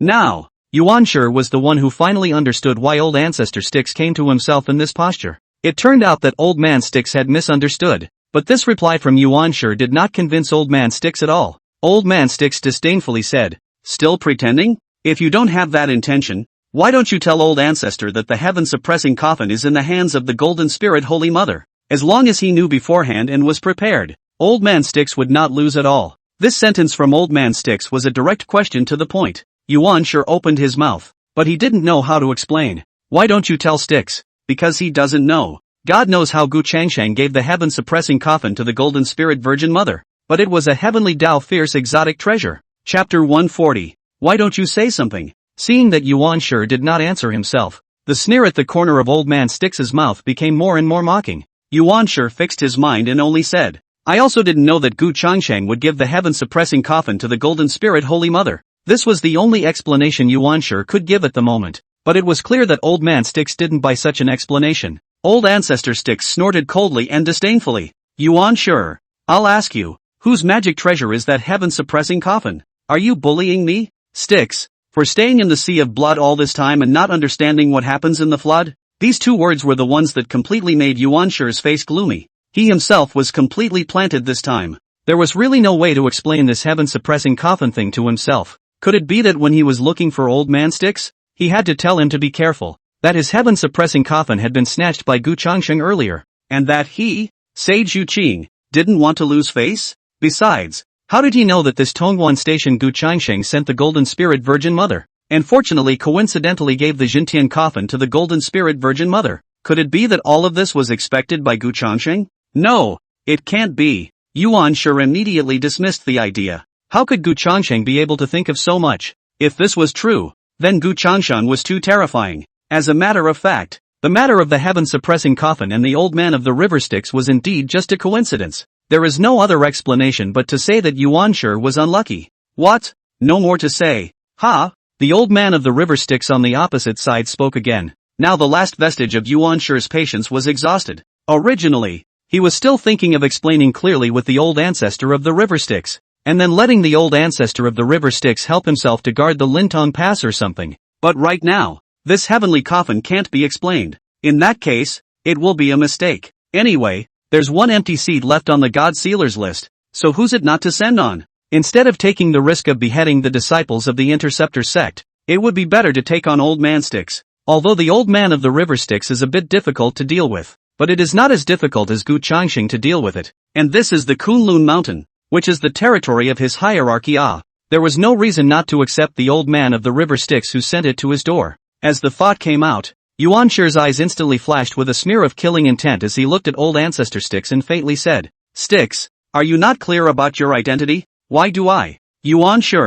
[SPEAKER 1] Now, Yuan Shi was the one who finally understood why Old Ancestor Styx came to himself in this posture. It turned out that Old Man Sticks had misunderstood. But this reply from Yuan Shi did not convince Old Man Sticks at all. Old Man Sticks disdainfully said, "Still pretending? If you don't have that intention, why don't you tell Old Ancestor that the heaven-suppressing coffin is in the hands of the Golden Spirit Holy Mother?" As long as he knew beforehand and was prepared, Old Man Sticks would not lose at all. This sentence from Old Man Sticks was a direct question to the point. Yuan Shi opened his mouth, but he didn't know how to explain. "Why don't you tell Sticks?" Because he doesn't know. God knows how Gu Changsheng gave the heaven-suppressing coffin to the Golden Spirit Virgin Mother, but it was a heavenly Dao fierce exotic treasure. Chapter 140. Why don't you say something? Seeing that Yuan Shi did not answer himself, the sneer at the corner of Old Man Sticks' mouth became more and more mocking. Yuan Shi fixed his mind and only said, "I also didn't know that Gu Changsheng would give the heaven-suppressing coffin to the Golden Spirit Holy Mother." This was the only explanation Yuan Shi could give at the moment, but it was clear that Old Man Sticks didn't buy such an explanation. Old Ancestor Sticks snorted coldly and disdainfully. "Yuan Shi, I'll ask you, whose magic treasure is that heaven-suppressing coffin? Are you bullying me, Sticks, for staying in the sea of blood all this time and not understanding what happens in the flood?" These two words were the ones that completely made Yuan Shi's face gloomy. He himself was completely planted this time. There was really no way to explain this heaven-suppressing coffin thing to himself. Could it be that when he was looking for Old Man Sticks, he had to tell him to be careful, that his heaven-suppressing coffin had been snatched by Gu Changsheng earlier, and that he, Sage Yuqing, didn't want to lose face? Besides, how did he know that this Tongguan station Gu Changsheng sent the Golden Spirit Virgin Mother, and fortunately coincidentally gave the Jintian coffin to the Golden Spirit Virgin Mother? Could it be that all of this was expected by Gu Changsheng? No, it can't be. Yuan Shi immediately dismissed the idea. How could Gu Changsheng be able to think of so much? If this was true, then Gu Changsheng was too terrifying. As a matter of fact, the matter of the heaven-suppressing coffin and the Old Man of the River Styx was indeed just a coincidence. There is no other explanation but to say that Yuan Shi was unlucky. What? No more to say. Ha! The Old Man of the River Styx on the opposite side spoke again. Now the last vestige of Yuan Shi's patience was exhausted. Originally, he was still thinking of explaining clearly with the Old Ancestor of the River Styx, and then letting the Old Ancestor of the River Styx help himself to guard the Lintong Pass or something. But right now, this heavenly coffin can't be explained. In that case, it will be a mistake. Anyway, there's one empty seat left on the God Sealers list, so who's it not to send on? Instead of taking the risk of beheading the disciples of the Interceptor sect, it would be better to take on Old Man Sticks. Although the Old Man of the River Styx is a bit difficult to deal with, but it is not as difficult as Gu Changsheng to deal with it. And this is the Kunlun Mountain, which is the territory of his hierarchy. There was no reason not to accept the Old Man of the River Styx who sent it to his door. As the thought came out, Yuan Shi's eyes instantly flashed with a smear of killing intent as he looked at Old Ancestor Sticks and faintly said, "Sticks, are you not clear about your identity? Why do I, Yuan Shi,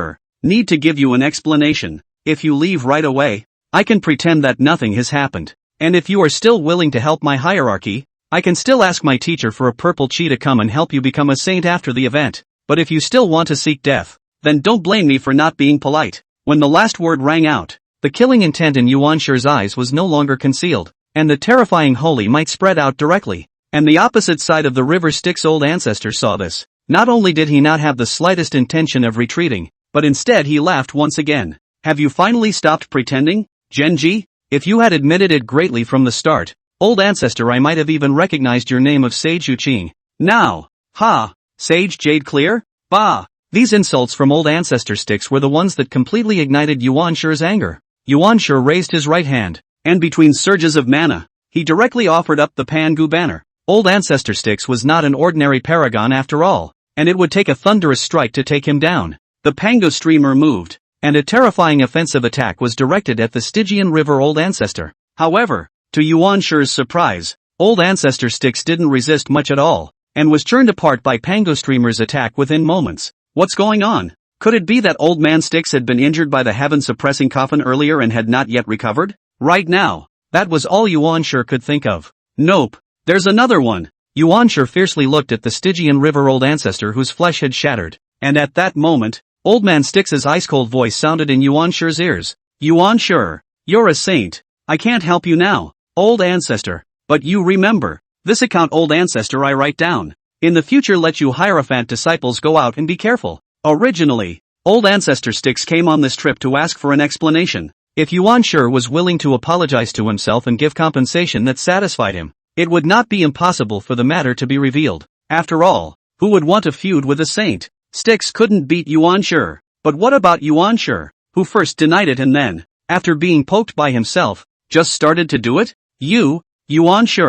[SPEAKER 1] need to give you an explanation? If you leave right away, I can pretend that nothing has happened. And if you are still willing to help my hierarchy, I can still ask my teacher for a purple chi to come and help you become a saint after the event. But if you still want to seek death, then don't blame me for not being polite." When the last word rang out, the killing intent in Yuan Shi's eyes was no longer concealed, and the terrifying holy might spread out directly. And the opposite side of the River Styx Old Ancestor saw this. Not only did he not have the slightest intention of retreating, but instead he laughed once again. "Have you finally stopped pretending, Genji? If you had admitted it greatly from the start, Old Ancestor, I might have even recognized your name of Sage Yuqing. Now, ha, Sage Jade Clear? Bah!" These insults from Old Ancestor Sticks were the ones that completely ignited Yuan Shi's anger. Yuan Shi raised his right hand, and between surges of mana, he directly offered up the Pangu banner. Old Ancestor Sticks was not an ordinary paragon after all, and it would take a thunderous strike to take him down. The Pangu streamer moved, and a terrifying offensive attack was directed at the Stygian River Old Ancestor. However, to Yuan Shi's surprise, Old Ancestor Sticks didn't resist much at all, and was turned apart by Pangu streamer's attack within moments. What's going on? Could it be that Old Man Sticks had been injured by the heaven-suppressing coffin earlier and had not yet recovered? Right now, that was all Yuan Shi could think of. Nope, there's another one. Yuan Shi fiercely looked at the Stygian River Old Ancestor whose flesh had shattered, and at that moment, Old Man Sticks' ice-cold voice sounded in Yuan Shi's ears. "Yuan Shi, you're a saint. I can't help you now, Old Ancestor. But you remember, this account Old Ancestor I write down. In the future let you Hierophant disciples go out and be careful." Originally, Old Ancestor Sticks came on this trip to ask for an explanation. If Yuan Shi was willing to apologize to himself and give compensation that satisfied him, it would not be impossible for the matter to be revealed. After all, who would want a feud with a saint? Styx couldn't beat Yuan Shi. But what about Yuan Shi, who first denied it and then, after being poked by himself, just started to do it? Yuan Shi,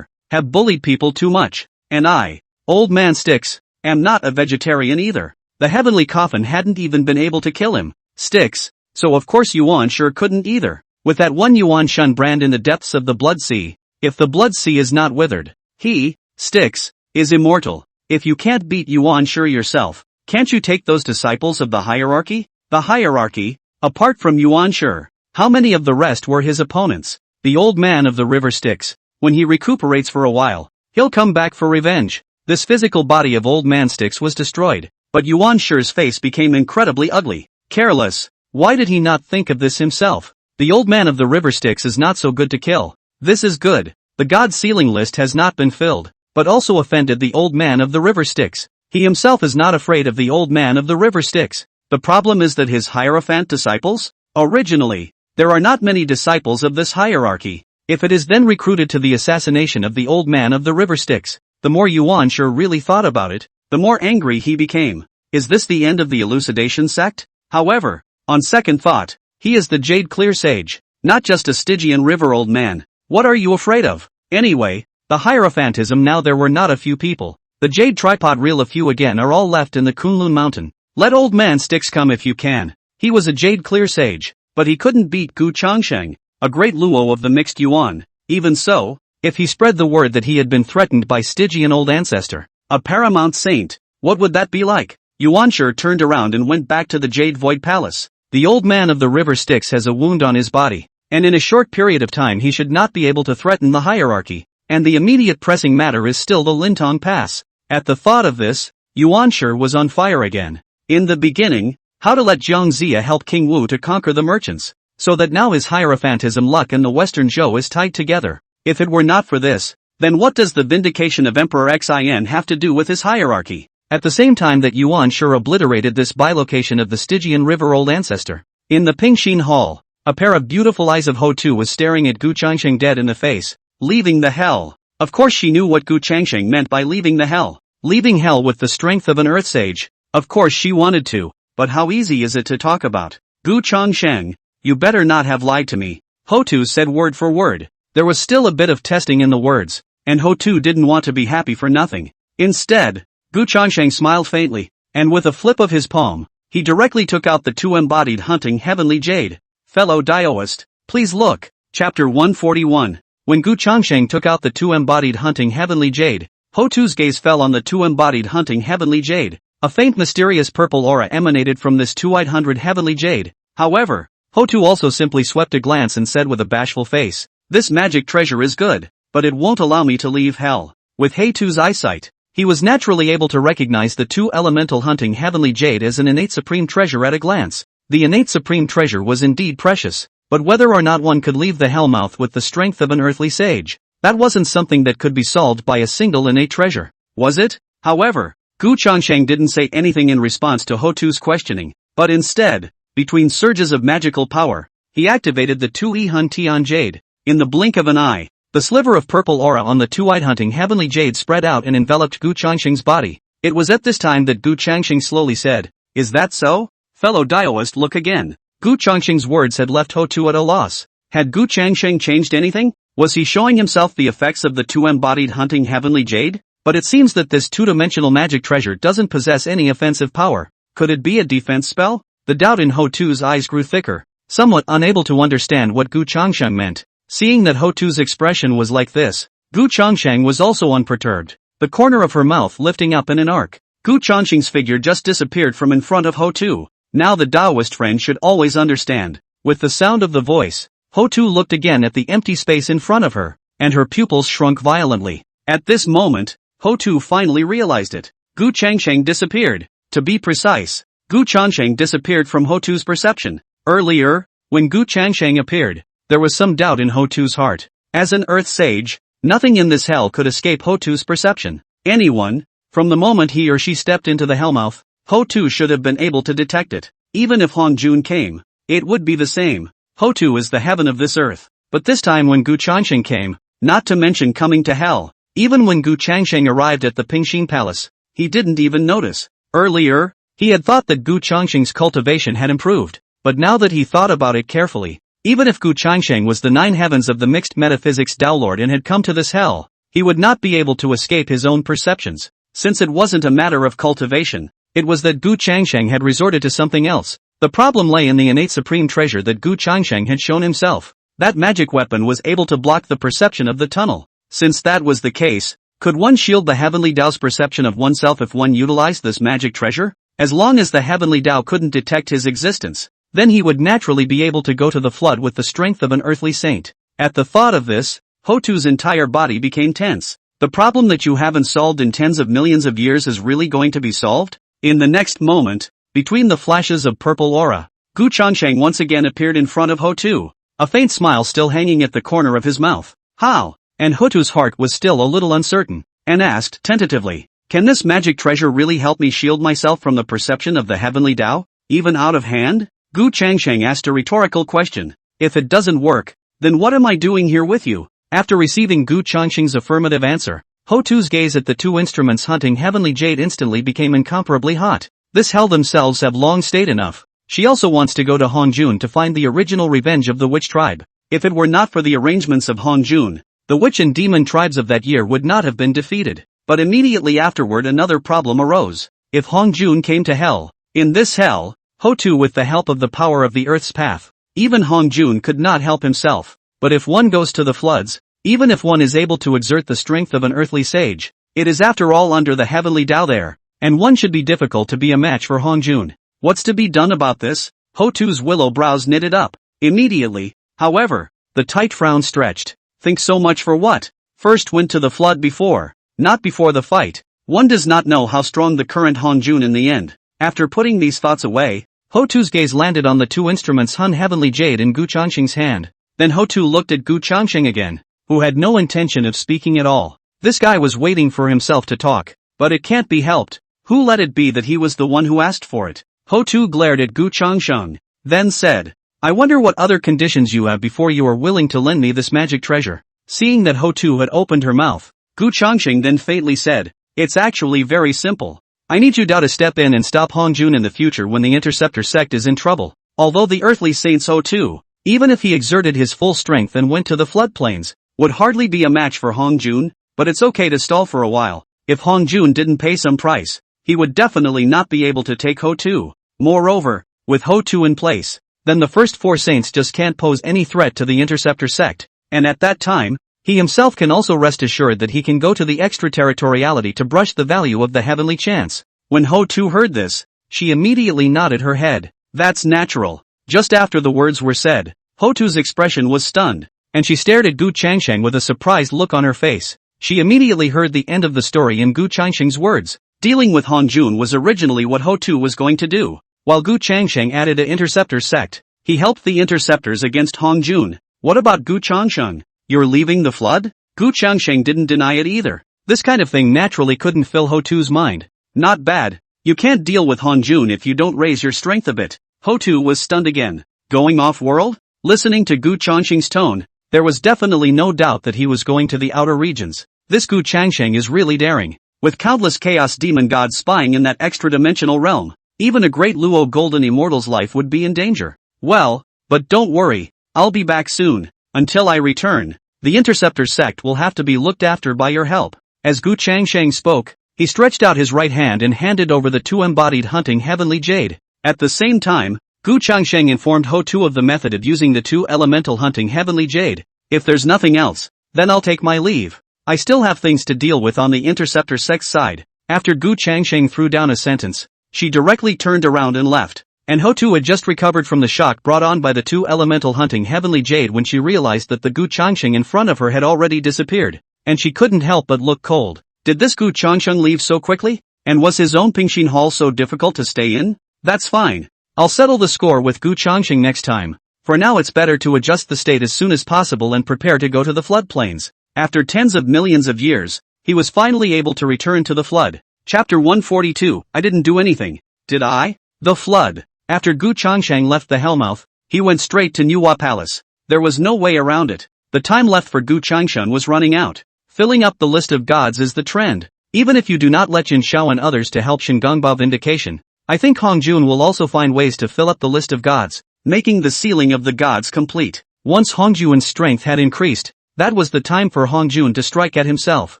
[SPEAKER 1] have bullied people too much, and I, old man Styx, am not a vegetarian either. The heavenly coffin hadn't even been able to kill him, Styx, so of course Yuan Shi couldn't either. With that one Yuan Shun brand in the depths of the blood sea, if the blood sea is not withered, he, Styx, is immortal. If you can't beat Yuan Shi yourself, can't you take those disciples of the hierarchy? The hierarchy, apart from Yuan Shi, how many of the rest were his opponents? The old man of the river Styx, when he recuperates for a while, he'll come back for revenge. This physical body of old man Styx was destroyed, but Yuan Shi's face became incredibly ugly. Careless, why did he not think of this himself? The old man of the river Styx is not so good to kill. This is good. The god ceiling list has not been filled, but also offended the old man of the river Styx. He himself is not afraid of the old man of the river Styx. The problem is that his hierophant disciples? Originally, there are not many disciples of this hierarchy. If it is then recruited to the assassination of the old man of the river Styx, the more Yuan Shi really thought about it, the more angry he became. Is this the end of the elucidation sect? However, on second thought, he is the Jade Clear Sage, not just a Stygian river old man. What are you afraid of? Anyway, the hierophantism now there were not a few people. The Jade Tripod reel a few again are all left in the Kunlun Mountain. Let old man Styx come if you can. He was a Jade Clear Sage, but he couldn't beat Gu Changsheng, a great Luo of the mixed Yuan. Even so, if he spread the word that he had been threatened by Stygian old ancestor, a paramount saint, what would that be like? Yuan Shi turned around and went back to the Jade Void Palace. The old man of the river Styx has a wound on his body, and in a short period of time he should not be able to threaten the hierarchy, and the immediate pressing matter is still the Lintong Pass. At the thought of this, Yuan Shi was on fire again. In the beginning, how to let Jiang Zia help King Wu to conquer the merchants, so that now his hierophantism luck and the Western Zhou is tied together. If it were not for this, then what does the vindication of Emperor Xin have to do with his hierarchy? At the same time that Yuan Shi obliterated this bilocation of the Stygian river old ancestor, in the Pingxin Hall, a pair of beautiful eyes of Ho Tu was staring at Gu Changsheng dead in the face. Leaving the hell. Of course she knew what Gu Changsheng meant by leaving the hell. Leaving hell with the strength of an earth sage. Of course she wanted to, but how easy is it to talk about? Gu Changsheng, you better not have lied to me. Ho Tu said word for word. There was still a bit of testing in the words, and Ho Tu didn't want to be happy for nothing. Instead, Gu Changsheng smiled faintly, and with a flip of his palm, he directly took out the two-embodied hunting heavenly jade. Fellow Daoist, please look. Chapter 141. When Gu Changsheng took out the two-embodied hunting heavenly jade, Ho Tu's gaze fell on the two-embodied hunting heavenly jade. A faint mysterious purple aura emanated from this two-eyed hundred heavenly jade. However, Ho Tu also simply swept a glance and said with a bashful face, "This magic treasure is good, but it won't allow me to leave hell." With Ho Tu's eyesight, he was naturally able to recognize the two-elemental hunting heavenly jade as an innate supreme treasure at a glance. The innate supreme treasure was indeed precious, but whether or not one could leave the hellmouth with the strength of an earthly sage, that wasn't something that could be solved by a single innate treasure, was it? However, Gu Changsheng didn't say anything in response to Ho Tu's questioning, but instead, between surges of magical power, he activated the two-E Hun Tian Jade. In the blink of an eye, the sliver of purple aura on the two-eyed hunting heavenly jade spread out and enveloped Gu Changsheng's body. It was at this time that Gu Changsheng slowly said, "Is that so? Fellow Daoist, look again." Gu Changsheng's words had left Ho Tu at a loss. Had Gu Changsheng changed anything? Was he showing himself the effects of the two-embodied hunting heavenly jade? But it seems that this two-dimensional magic treasure doesn't possess any offensive power. Could it be a defense spell? The doubt in Ho Tu's eyes grew thicker, somewhat unable to understand what Gu Changsheng meant. Seeing that Ho Tu's expression was like this, Gu Changsheng was also unperturbed, the corner of her mouth lifting up in an arc. Gu Changsheng's figure just disappeared from in front of Ho Tu. Now the Taoist friend should always understand. With the sound of the voice, Ho Tu looked again at the empty space in front of her, and her pupils shrunk violently. At this moment, Ho Tu finally realized it. Gu Changsheng disappeared. To be precise, Gu Changsheng disappeared from Ho Tu's perception. Earlier, when Gu Changsheng appeared, there was some doubt in Ho Tu's heart. As an earth sage, nothing in this hell could escape Ho Tu's perception. Anyone, from the moment he or she stepped into the hellmouth, Ho Tu should have been able to detect it. Even if Hong Jun came, it would be the same. Ho Tu is the heaven of this earth. But this time when Gu Changsheng came, not to mention coming to hell. Even when Gu Changsheng arrived at the Pingshin Palace, he didn't even notice. Earlier, he had thought that Gu Changsheng's cultivation had improved, but now that he thought about it carefully, even if Gu Changsheng was the nine heavens of the mixed metaphysics Taolord and had come to this hell, he would not be able to escape his own perceptions. Since it wasn't a matter of cultivation, it was that Gu Changsheng had resorted to something else. The problem lay in the innate supreme treasure that Gu Changsheng had shown himself. That magic weapon was able to block the perception of the tunnel. Since that was the case, could one shield the heavenly Tao's perception of oneself if one utilized this magic treasure? As long as the heavenly Tao couldn't detect his existence, then he would naturally be able to go to the flood with the strength of an earthly saint. At the thought of this, Hotu's entire body became tense. The problem that you haven't solved in tens of millions of years is really going to be solved? In the next moment, between the flashes of purple aura, Gu Changsheng once again appeared in front of Hotu, a faint smile still hanging at the corner of his mouth. How? And Hotu's heart was still a little uncertain, and asked tentatively, can this magic treasure really help me shield myself from the perception of the heavenly Tao, even out of hand? Gu Changsheng asked a rhetorical question. If it doesn't work, then what am I doing here with you? After receiving Gu Changsheng's affirmative answer, Hotu's gaze at the two instruments hunting heavenly jade instantly became incomparably hot. This hell themselves have long stayed enough. She also wants to go to Hongjun to find the original revenge of the witch tribe. If it were not for the arrangements of Hongjun, the witch and demon tribes of that year would not have been defeated. But immediately afterward another problem arose. If Hongjun came to hell, in this hell, Hotu with the help of the power of the earth's path, even Hongjun could not help himself. But if one goes to the floods, even if one is able to exert the strength of an earthly sage, it is after all under the heavenly Tao there, and one should be difficult to be a match for Hongjun. What's to be done about this? Hotu's willow brows knitted up. Immediately, however, the tight frown stretched. Think so much for what? First went to the flood before, not before the fight. One does not know how strong the current Hongjun in the end. After putting these thoughts away, Hotu's gaze landed on the two instruments Hun Heavenly Jade in Gu Changsheng's hand. Then Hotu looked at Gu Changsheng again, who had no intention of speaking at all. This guy was waiting for himself to talk, but it can't be helped. Who let it be that he was the one who asked for it? Hotu glared at Gu Changsheng, then said, I wonder what other conditions you have before you are willing to lend me this magic treasure. Seeing that Hotu had opened her mouth, Gu Changsheng then faintly said, it's actually very simple. I need you to step in and stop Hongjun in the future when the Interceptor sect is in trouble. Although the earthly saints Hotu, even if he exerted his full strength and went to the floodplains, would hardly be a match for Hongjun, but it's okay to stall for a while. If Hongjun didn't pay some price, he would definitely not be able to take Hotu. Moreover, with Hotu in place, then the first four saints just can't pose any threat to the Interceptor sect, and at that time, he himself can also rest assured that he can go to the extraterritoriality to brush the value of the heavenly chance. When Hotu heard this, she immediately nodded her head. That's natural. Just after the words were said, Hotu's expression was stunned, and she stared at Gu Changsheng with a surprised look on her face. She immediately heard the end of the story in Gu Changsheng's words. Dealing with Hongjun was originally what Hotu was going to do. While Gu Changsheng added an Interceptor sect, he helped the Interceptors against Hongjun. What about Gu Changsheng? You're leaving the flood? Gu Changsheng didn't deny it either. This kind of thing naturally couldn't fill Hotu's mind. Not bad. You can't deal with Hongjun if you don't raise your strength a bit. Hotu was stunned again. Going off-world? Listening to Gu Changsheng's tone, there was definitely no doubt that he was going to the outer regions. This Gu Changsheng is really daring. With countless chaos demon gods spying in that extra-dimensional realm, even a great Luo Golden Immortal's life would be in danger. Well, but don't worry, I'll be back soon. Until I return, the Interceptor sect will have to be looked after by your help. As Gu Changsheng spoke, he stretched out his right hand and handed over the two embodied hunting heavenly jade. At the same time, Gu Changsheng informed Hotu of the method of using the two elemental hunting heavenly jade. If there's nothing else, then I'll take my leave. I still have things to deal with on the Interceptor sect side. After Gu Changsheng threw down a sentence, she directly turned around and left. And Hotu had just recovered from the shock brought on by the two elemental hunting heavenly jade when she realized that the Gu Changsheng in front of her had already disappeared, and she couldn't help but look cold. Did this Gu Changsheng leave so quickly? And was his own Pingshin Hall so difficult to stay in? That's fine. I'll settle the score with Gu Changsheng next time. For now it's better to adjust the state as soon as possible and prepare to go to the floodplains. After tens of millions of years, he was finally able to return to the flood. Chapter 142, I didn't do anything. Did I? The flood. After Gu Changsheng left the Hellmouth, he went straight to Manhwa Palace. There was no way around it. The time left for Gu Changshan was running out. Filling up the list of gods is the trend. Even if you do not let Jin Xiao and others to help Shingongbao Vindication, I think Hong Jun will also find ways to fill up the list of gods, making the ceiling of the gods complete. Once Hong Jun's strength had increased, that was the time for Hong Jun to strike at himself.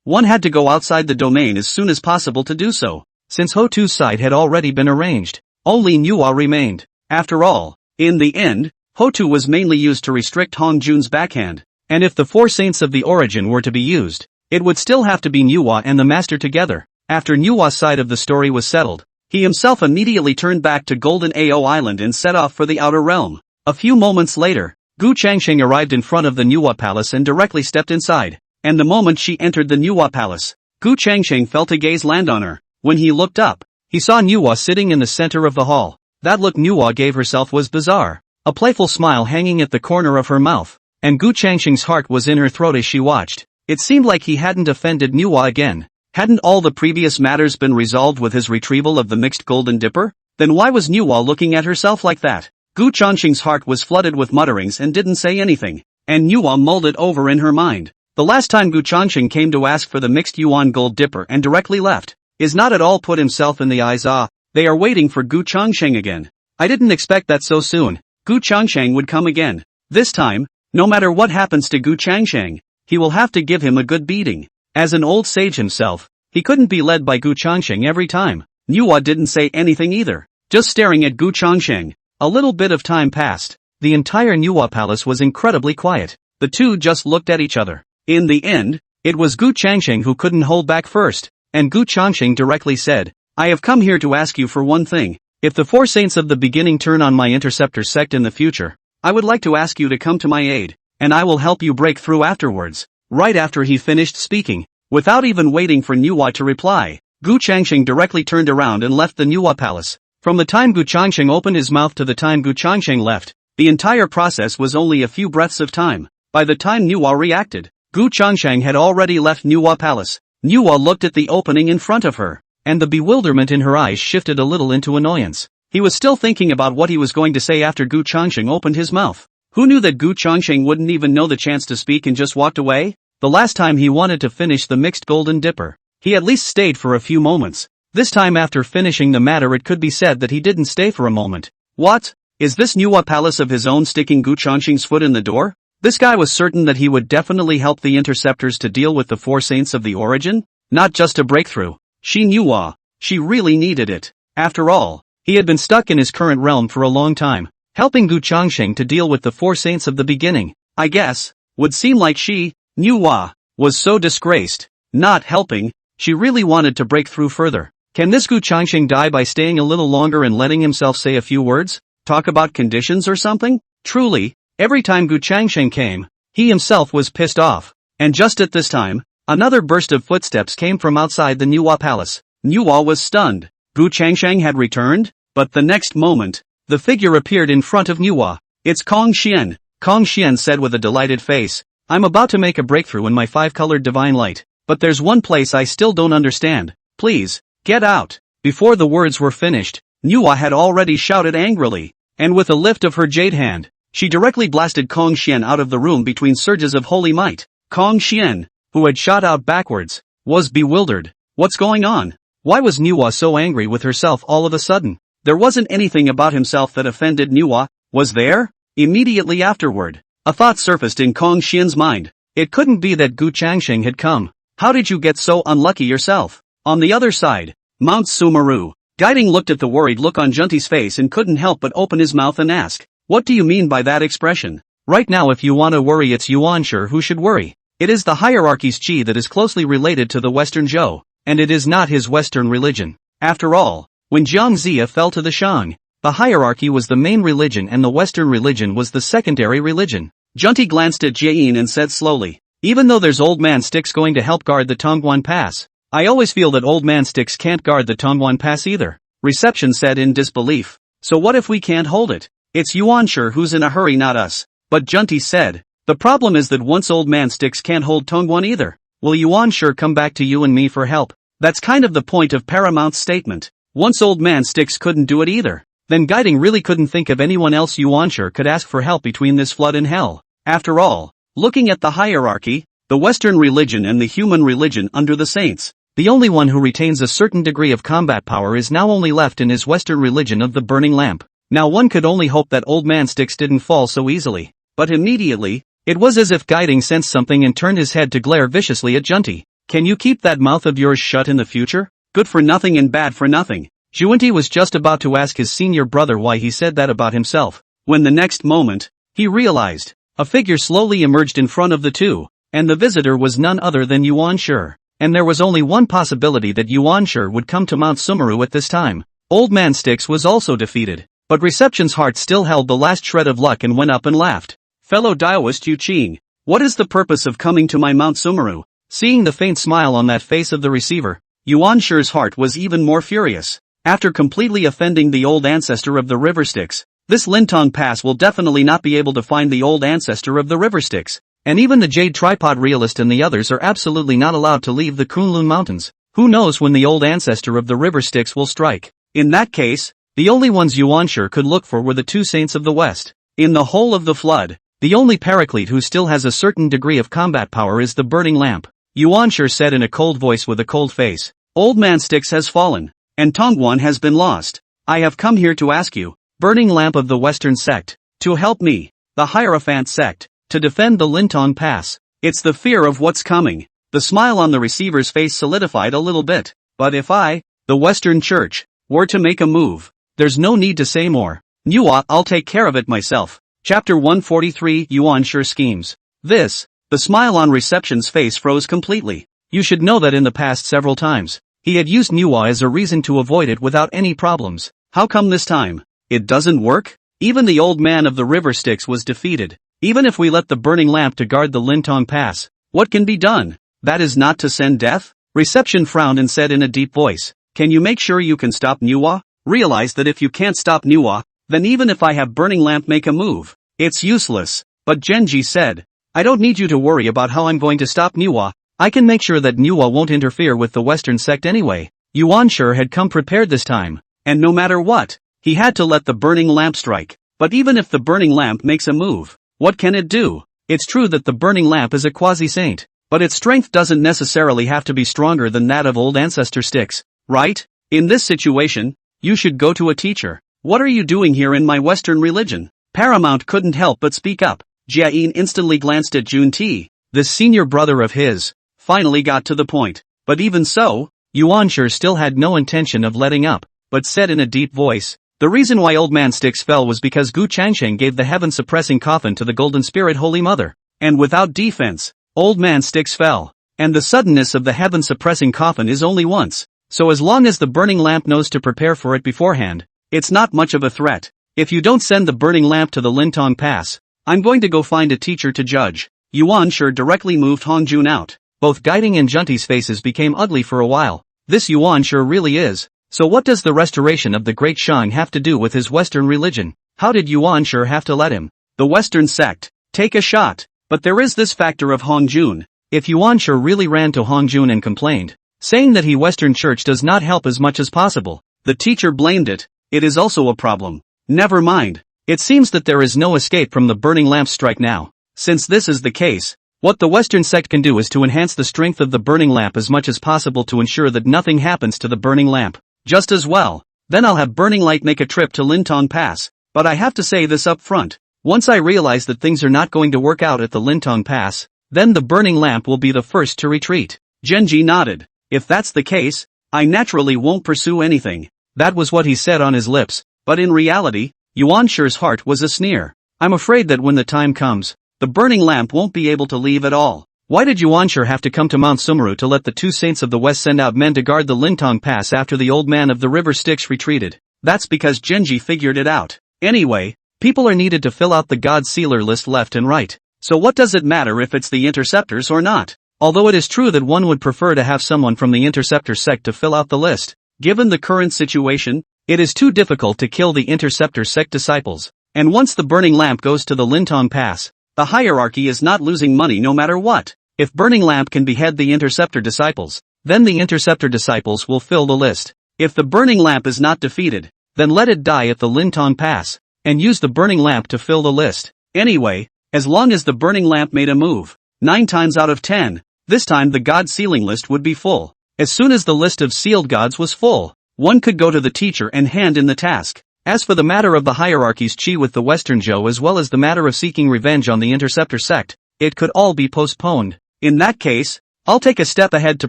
[SPEAKER 1] One had to go outside the domain as soon as possible to do so. Since Ho-Tu's side had already been arranged, only Nuwa remained. After all, in the end, Ho-Tu was mainly used to restrict Hong Jun's backhand, and if the four saints of the origin were to be used, it would still have to be Nuwa and the master together. After Nuwa's side of the story was settled, he himself immediately turned back to Golden Ao Island and set off for the outer realm. A few moments later, Gu Changsheng arrived in front of the Nuwa palace and directly stepped inside, and the moment she entered the Nuwa palace, Gu Changsheng felt a gaze land on her. When he looked up, he saw Nuwa sitting in the center of the hall. That look Nuwa gave herself was bizarre. A playful smile hanging at the corner of her mouth, and Gu Changsheng's heart was in her throat as she watched. It seemed like he hadn't offended Nuwa again. Hadn't all the previous matters been resolved with his retrieval of the mixed golden dipper? Then why was Nuwa looking at herself like that? Gu Changsheng's heart was flooded with mutterings and didn't say anything, and Nuwa mulled it over in her mind. The last time Gu Changsheng came to ask for the mixed yuan gold dipper and directly left, is not at all put himself in the eyes. They are waiting for Gu Changsheng again. I didn't expect that so soon. Gu Changsheng would come again. This time, no matter what happens to Gu Changsheng, he will have to give him a good beating. As an old sage himself, he couldn't be led by Gu Changsheng every time. Nuwa didn't say anything either, just staring at Gu Changsheng. A little bit of time passed. The entire Nuwa palace was incredibly quiet. The two just looked at each other. In the end, it was Gu Changsheng who couldn't hold back first, and Gu Changsheng directly said, "I have come here to ask you for one thing. If the four saints of the beginning turn on my interceptor sect in the future, I would like to ask you to come to my aid, and I will help you break through afterwards." Right after he finished speaking, without even waiting for Nuwa to reply, Gu Changsheng directly turned around and left the Nuwa palace. From the time Gu Changsheng opened his mouth to the time Gu Changsheng left, the entire process was only a few breaths of time. By the time Nuwa reacted, Gu Changsheng had already left Nuwa palace. Nuwa looked at the opening in front of her, and the bewilderment in her eyes shifted a little into annoyance. He was still thinking about what he was going to say after Gu Changsheng opened his mouth. Who knew that Gu Changsheng wouldn't even know the chance to speak and just walked away? The last time he wanted to finish the mixed golden dipper, he at least stayed for a few moments. This time after finishing the matter it could be said that he didn't stay for a moment. What? Is this Nuwa palace of his own sticking Gu Changsheng's foot in the door? This guy was certain that he would definitely help the interceptors to deal with the four saints of the origin, not just a breakthrough. She knew she really needed it. After all, he had been stuck in his current realm for a long time. Helping Gu Changsheng to deal with the four saints of the beginning, I guess, would seem like she, Nuwa, was so disgraced. Not helping, she really wanted to break through further. Can this Gu Changsheng die by staying a little longer and letting himself say a few words? Talk about conditions or something? Truly, every time Gu Changsheng came, he himself was pissed off. And just at this time, another burst of footsteps came from outside the Nuwa palace. Nuwa was stunned. Gu Changsheng had returned, but the next moment, the figure appeared in front of Nuwa. "It's Kong Xian," Kong Xian said with a delighted face. "I'm about to make a breakthrough in my five-colored divine light, but there's one place I still don't understand. Please, get out." Before the words were finished, Nuwa had already shouted angrily, and with a lift of her jade hand, she directly blasted Kong Xian out of the room between surges of holy might. Kong Xian, who had shot out backwards, was bewildered. What's going on? Why was Nuwa so angry with herself all of a sudden? There wasn't anything about himself that offended Nuwa, was there? Immediately afterward, a thought surfaced in Kong Xian's mind. It couldn't be that Gu Changsheng had come. How did you get so unlucky yourself? On the other side, Mount Sumeru. Guiding looked at the worried look on Junti's face and couldn't help but open his mouth and ask, "What do you mean by that expression?" Right now if you want to worry it's Yuan sure who should worry. It is the hierarchy's chi that is closely related to the Western Zhou, and it is not his Western religion. After all, when Jiang Zia fell to the Shang, the hierarchy was the main religion and the Western religion was the secondary religion. Junti glanced at Jiayin and said slowly, "Even though there's Old Man Sticks going to help guard the Tongguan Pass, I always feel that Old Man Sticks can't guard the Tongguan Pass either." Reception said in disbelief, "So what if we can't hold it? It's Yuan sure who's in a hurry, not us." But Junti said, "The problem is that once Old Man Sticks can't hold Tongguan either, will Yuan sure come back to you and me for help? That's kind of the point of Paramount's statement. Once Old Man Sticks couldn't do it either, then Guiding really couldn't think of anyone else Yuan sure could ask for help between this flood and hell. After all, Looking at the hierarchy, the Western religion and the human religion under the saints, the only one who retains a certain degree of combat power is now only left in his Western religion of the burning lamp. Now one could only hope that Old Man Sticks didn't fall so easily. But immediately, it was as if Guiding sensed something and turned his head to glare viciously at Junti. Can you keep that mouth of yours shut in the future? Good for nothing and bad for nothing. Junti was just about to ask his senior brother why he said that about himself, when the next moment, he realized, a figure slowly emerged in front of the two, and the visitor was none other than Yuan Shi. And there was only one possibility that Yuan Shi would come to Mount Sumeru at this time. Old Man Sticks was also defeated, but Reception's heart still held the last shred of luck and went up and laughed. Fellow Daoist Yu Qing, what is the purpose of coming to my Mount Sumeru? Seeing the faint smile on that face of the receiver, Yuan Shi's heart was even more furious. After completely offending the old ancestor of the River Styx, this Lintong Pass will definitely not be able to find the old ancestor of the River Styx. And even the Jade Tripod Realist and the others are absolutely not allowed to leave the Kunlun Mountains. Who knows when the old ancestor of the River Styx will strike? In that case, the only ones Yuan Shi could look for were the two saints of the West. In the whole of the flood, the only paraclete who still has a certain degree of combat power is the burning lamp. Yuan Shi said in a cold voice with a cold face, Old Man Sticks has fallen, and Tongguan has been lost. I have come here to ask you, burning lamp of the Western sect, to help me, the Hierophant sect, to defend the Lintong Pass. It's the fear of what's coming. The smile on the receiver's face solidified a little bit. But if I, the Western Church, were to make a move, there's no need to say more. Nuwa, I'll take care of it myself. Chapter 143 Yuan Shi schemes. The smile on Reception's face froze completely. You should know that in the past several times, he had used Nuwa as a reason to avoid it without any problems. How come this time? It doesn't work? Even the old man of the River Styx was defeated. Even if we let the burning lamp to guard the Lintong Pass, what can be done? That is not to send death? Reception frowned and said in a deep voice, can you make sure you can stop Nuwa? Realize that if you can't stop Nuwa, then even if I have burning lamp make a move, it's useless. But Genji said, I don't need you to worry about how I'm going to stop Nuwa. I can make sure that Nuwa won't interfere with the Western sect anyway. Yuan Shi had come prepared this time, and no matter what, he had to let the burning lamp strike. But even if the burning lamp makes a move, what can it do? It's true that the burning lamp is a quasi-saint, but its strength doesn't necessarily have to be stronger than that of old ancestor Styx, right? In this situation, you should go to a teacher. What are you doing here in my Western religion? Paramount couldn't help but speak up. Jiayin instantly glanced at Junti. This senior brother of his finally got to the point. But even so, Yuan Shi still had no intention of letting up, but said in a deep voice, the reason why Old Man Sticks fell was because Gu Changsheng gave the heaven-suppressing coffin to the Golden Spirit Holy Mother. And without defense, Old Man Sticks fell. And the suddenness of the heaven-suppressing coffin is only once. So as long as the burning lamp knows to prepare for it beforehand, it's not much of a threat. If you don't send the burning lamp to the Lintong Pass, I'm going to go find a teacher to judge. Yuan Shi directly moved Hongjun out. Both Guiding and Junti's faces became ugly for a while. This Yuan Shi really is. So what does the restoration of the Great Shang have to do with his Western religion? How did Yuan Shi have to let him, the Western sect, take a shot? But there is this factor of Hongjun. If Yuan Shi really ran to Hongjun and complained, saying that he Western Church does not help as much as possible, the teacher blamed it. It is also a problem. Never mind. It seems that there is no escape from the burning lamp strike now. Since this is the case, what the Western sect can do is to enhance the strength of the burning lamp as much as possible to ensure that nothing happens to the burning lamp. Just as well. Then I'll have Burning Light make a trip to Lintong Pass. But I have to say this up front. Once I realize that things are not going to work out at the Lintong Pass, then the burning lamp will be the first to retreat. Genji nodded. If that's the case, I naturally won't pursue anything. That was what he said on his lips, but in reality, Yuan Shi's heart was a sneer. I'm afraid that when the time comes, the burning lamp won't be able to leave at all. Why did Yuan Shi have to come to Mount Sumeru to let the two saints of the West send out men to guard the Lintong Pass after the old man of the River Styx retreated? That's because Genji figured it out. Anyway, people are needed to fill out the God Sealer list left and right. So what does it matter if it's the Interceptors or not? Although it is true that one would prefer to have someone from the Interceptor sect to fill out the list. Given the current situation, it is too difficult to kill the Interceptor sect disciples. And once the burning lamp goes to the Lintong Pass, the hierarchy is not losing money no matter what. If Burning Lamp can behead the Interceptor disciples, then the Interceptor disciples will fill the list. If the Burning Lamp is not defeated, then let it die at the Lintong Pass, and use the Burning Lamp to fill the list. Anyway, as long as the burning lamp made a move. 9 times out of 10, this time the god sealing list would be full. As soon as the list of sealed gods was full, one could go to the teacher and hand in the task. As for the matter of the hierarchy's chi with the Western Zhou as well as the matter of seeking revenge on the interceptor sect, it could all be postponed. In that case, I'll take a step ahead to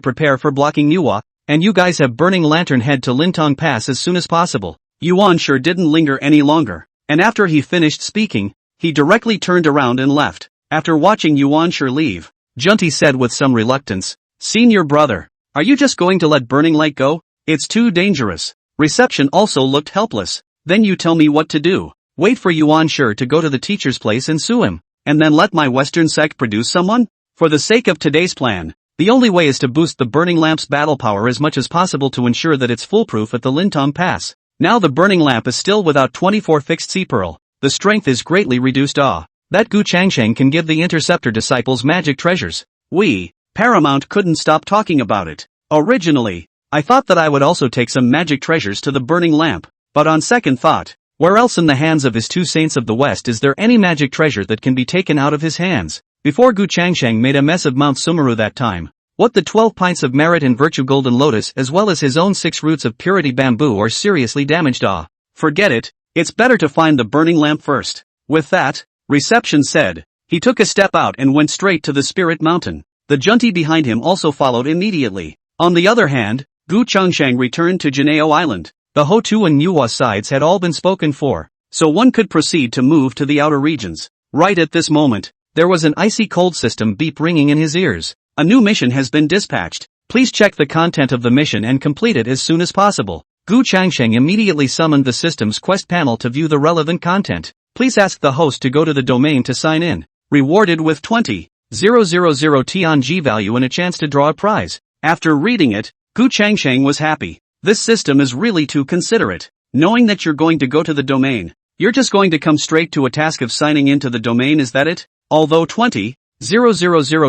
[SPEAKER 1] prepare for blocking Manhwa, and you guys have Burning Lantern head to Lintong Pass as soon as possible. Yuan sure didn't linger any longer, and after he finished speaking, he directly turned around and left. After watching Yuan sure leave, Junti said with some reluctance, "Senior brother, are you just going to let Burning Light go? It's too dangerous." Reception also looked helpless. "Then you tell me what to do. Wait for Yuan Sure to go to the teacher's place and sue him, and then let my Western sect produce someone? For the sake of today's plan, the only way is to boost the Burning Lamp's battle power as much as possible to ensure that it's foolproof at the Lintong Pass. Now the Burning Lamp is still without 24 fixed sea pearl. The strength is greatly reduced. That Gu Changsheng can give the interceptor disciples magic treasures." Paramount couldn't stop talking about it. "Originally, I thought that I would also take some magic treasures to the Burning Lamp. But on second thought, where else in the hands of his two saints of the West is there any magic treasure that can be taken out of his hands? Before Gu Changsheng made a mess of Mount Sumeru that time, what the 12 pints of merit and virtue golden lotus as well as his own 6 roots of purity bamboo are seriously damaged. Forget it, it's better to find the Burning Lamp first." With that, Reception said, he took a step out and went straight to the Spirit Mountain. The Junti behind him also followed immediately. On the other hand, Gu Changsheng returned to Juejiao Island. The Hotu and Manhwa sides had all been spoken for, so one could proceed to move to the outer regions. Right at this moment, there was an icy cold system beep ringing in his ears. "A new mission has been dispatched. Please check the content of the mission and complete it as soon as possible." Gu Changsheng immediately summoned the system's quest panel to view the relevant content. "Please ask the host to go to the domain to sign in. Rewarded with 20,000 Tianji value and a chance to draw a prize." After reading it, Gu Changsheng was happy. This system is really too considerate. Knowing that you're going to go to the domain, you're just going to come straight to a task of signing into the domain, is that it? Although 20,000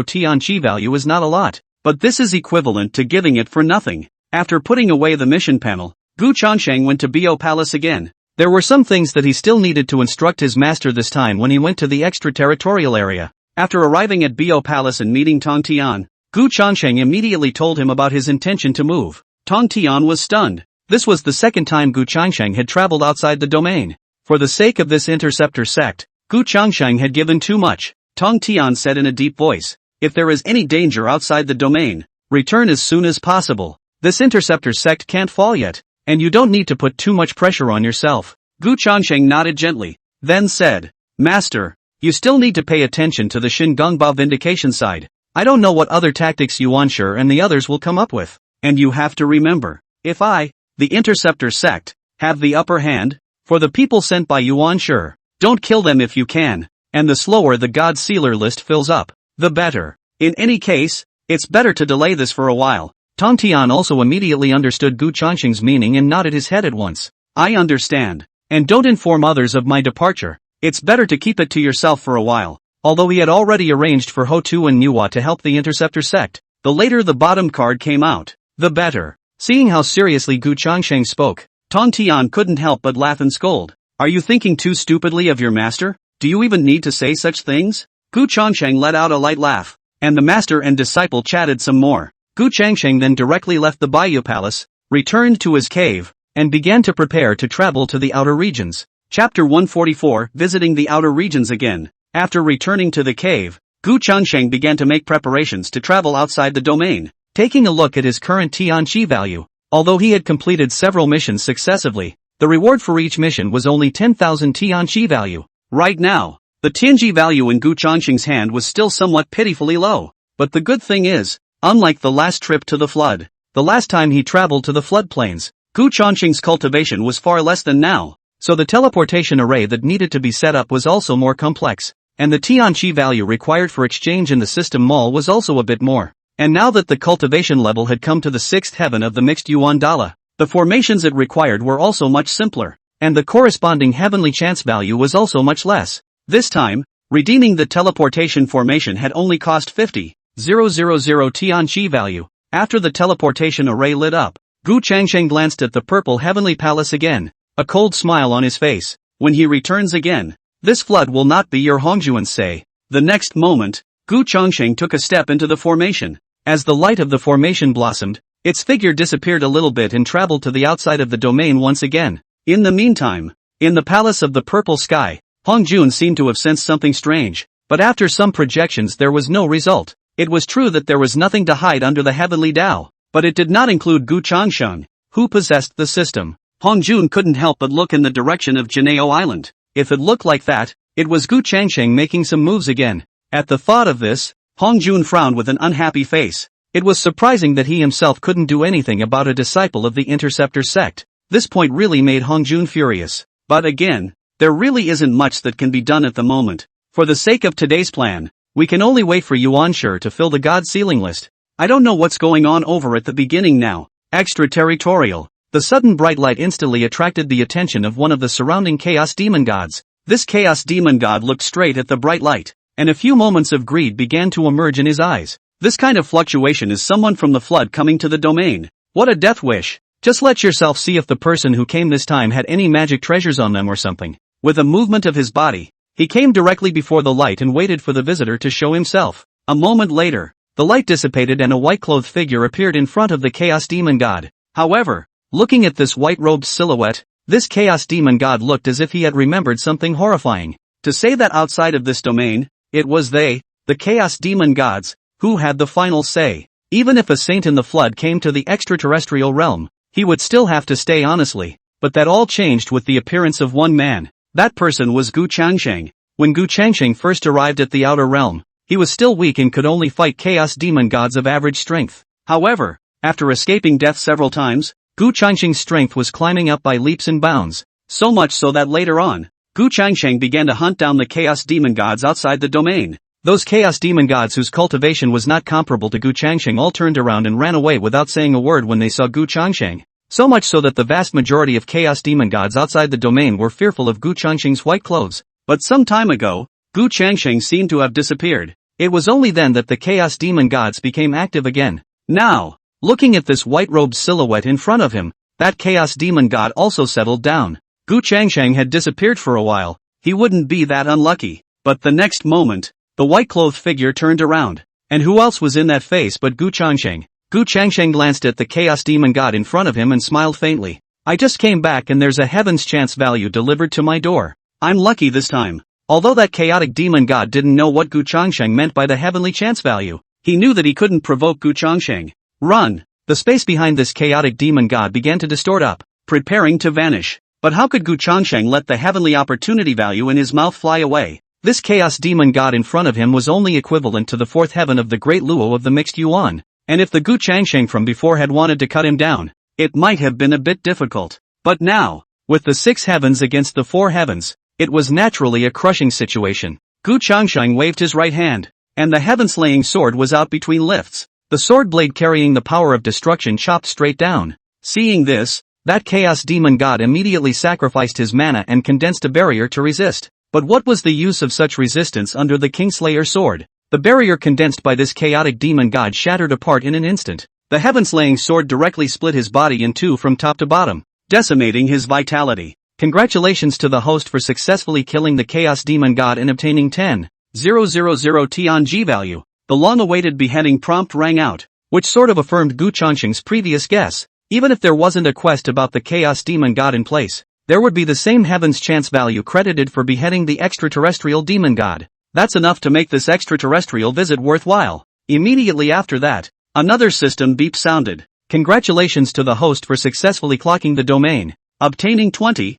[SPEAKER 1] Tianji value is not a lot, but this is equivalent to giving it for nothing. After putting away the mission panel, Gu Changsheng went to Bio Palace again. There were some things that he still needed to instruct his master this time when he went to the extraterritorial area. After arriving at Bio Palace and meeting Tong Tian, Gu Changsheng immediately told him about his intention to move. Tong Tian was stunned. This was the second time Gu Changsheng had traveled outside the domain. For the sake of this interceptor sect, Gu Changsheng had given too much. Tong Tian said in a deep voice, "If there is any danger outside the domain, return as soon as possible. This interceptor sect can't fall yet, and you don't need to put too much pressure on yourself." Gu Changsheng nodded gently, then said, "Master, you still need to pay attention to the Shingongbao vindication side. I don't know what other tactics Yuan Sure and the others will come up with. And you have to remember, if I, the interceptor sect, have the upper hand, for the people sent by Yuan Sure, don't kill them if you can, and the slower the God Sealer list fills up, the better. In any case, it's better to delay this for a while." Tong Tian also immediately understood Gu Changsheng's meaning and nodded his head at once. "I understand. And don't inform others of my departure. It's better to keep it to yourself for a while." Although he had already arranged for Hotu and Manhwa to help the interceptor sect, the later the bottom card came out, the better. Seeing how seriously Gu Changsheng spoke, Tong Tian couldn't help but laugh and scold. "Are you thinking too stupidly of your master? Do you even need to say such things?" Gu Changsheng let out a light laugh, and the master and disciple chatted some more. Gu Changsheng then directly left the Bayou Palace, returned to his cave, and began to prepare to travel to the outer regions. Chapter 144, Visiting the Outer Regions again. After returning to the cave, Gu Changsheng began to make preparations to travel outside the domain. Taking a look at his current Tianqi value, although he had completed several missions successively, the reward for each mission was only 10,000 Tianqi value. Right now, the Tianqi value in Gu Changsheng's hand was still somewhat pitifully low. But the good thing is, unlike the last trip to the flood, the last time he traveled to the floodplains, Gu Changsheng's cultivation was far less than now, so the teleportation array that needed to be set up was also more complex, and the Tianqi value required for exchange in the system mall was also a bit more. And now that the cultivation level had come to the 6th heaven of the mixed Yuan Dala, the formations it required were also much simpler, and the corresponding heavenly chance value was also much less. This time, redeeming the teleportation formation had only cost 50,000 Tianqi value. After the teleportation array lit up, Gu Changsheng glanced at the purple heavenly palace again, a cold smile on his face. When he returns again, This flood will not be your Hongjuan say. The next moment, Gu Changsheng took a step into the formation. As the light of the formation blossomed, its figure disappeared a little bit and traveled to the outside of the domain once again. In the meantime, in the palace of the purple sky, Hongjun seemed to have sensed something strange, but after some projections there was no result. It was true that there was nothing to hide under the heavenly Tao, but it did not include Gu Changsheng, who possessed the system. Hongjun couldn't help but look in the direction of Juejiao Island. If it looked like that, it was Gu Changsheng making some moves again. At the thought of this, Hongjun frowned with an unhappy face. It was surprising that he himself couldn't do anything about a disciple of the Interceptor sect. This point really made Hongjun furious. But again, there really isn't much that can be done at the moment. For the sake of today's plan, we can only wait for Yuanshi to fill the God Sealing list. I don't know what's going on over at the beginning now. Extraterritorial. The sudden bright light instantly attracted the attention of one of the surrounding Chaos Demon Gods. This Chaos Demon God looked straight at the bright light, and a few moments of greed began to emerge in his eyes. This kind of fluctuation is someone from the flood coming to the domain. What a death wish. Just let yourself see if the person who came this time had any magic treasures on them or something. With a movement of his body, he came directly before the light and waited for the visitor to show himself. A moment later, the light dissipated and a white-clothed figure appeared in front of the Chaos Demon God. However, looking at this white-robed silhouette, this Chaos Demon God looked as if he had remembered something horrifying. To say that outside of this domain, it was they, the Chaos Demon Gods, who had the final say. Even if a saint in the flood came to the extraterrestrial realm, he would still have to stay honestly. But that all changed with the appearance of one man. That person was Gu Changsheng. When Gu Changsheng first arrived at the outer realm, he was still weak and could only fight Chaos Demon Gods of average strength. However, after escaping death several times, Gu Changsheng's strength was climbing up by leaps and bounds. So much so that later on, Gu Changsheng began to hunt down the Chaos Demon Gods outside the domain. Those Chaos Demon Gods whose cultivation was not comparable to Gu Changsheng all turned around and ran away without saying a word when they saw Gu Changsheng. So much so that the vast majority of Chaos Demon Gods outside the domain were fearful of Gu Changsheng's white clothes. But some time ago, Gu Changsheng seemed to have disappeared. It was only then that the Chaos Demon Gods became active again. Now, looking at this white-robed silhouette in front of him, that Chaos Demon God also settled down. Gu Changsheng had disappeared for a while. He wouldn't be that unlucky. But the next moment, the white-clothed figure turned around. And who else was in that face but Gu Changsheng? Gu Changsheng glanced at the Chaos Demon God in front of him and smiled faintly. I just came back and there's a heaven's chance value delivered to my door. I'm lucky this time. Although that chaotic demon god didn't know what Gu Changsheng meant by the heavenly chance value, he knew that he couldn't provoke Gu Changsheng. Run! The space behind this chaotic demon god began to distort up, preparing to vanish. But how could Gu Changsheng let the heavenly opportunity value in his mouth fly away? This chaos demon god in front of him was only equivalent to the fourth heaven of the great Luo of the mixed yuan. And if the Gu Changsheng from before had wanted to cut him down, it might have been a bit difficult. But now, with the 6 heavens against the 4 heavens, it was naturally a crushing situation. Gu Changsheng waved his right hand, and the heaven-slaying sword was out between lifts. The sword blade carrying the power of destruction chopped straight down. Seeing this, that chaos demon god immediately sacrificed his mana and condensed a barrier to resist. But what was the use of such resistance under the Kingslayer sword? The barrier condensed by this chaotic demon god shattered apart in an instant. The heaven-slaying sword directly split his body in 2 from top to bottom, decimating his vitality. Congratulations to the host for successfully killing the Chaos Demon God and obtaining 10,000 Tianji value. The long-awaited beheading prompt rang out, which sort of affirmed Gu Changsheng's previous guess. Even if there wasn't a quest about the Chaos Demon God in place, there would be the same heaven's chance value credited for beheading the extraterrestrial demon god. That's enough to make this extraterrestrial visit worthwhile. Immediately after that, another system beep sounded. Congratulations to the host for successfully clocking the domain, obtaining 20,000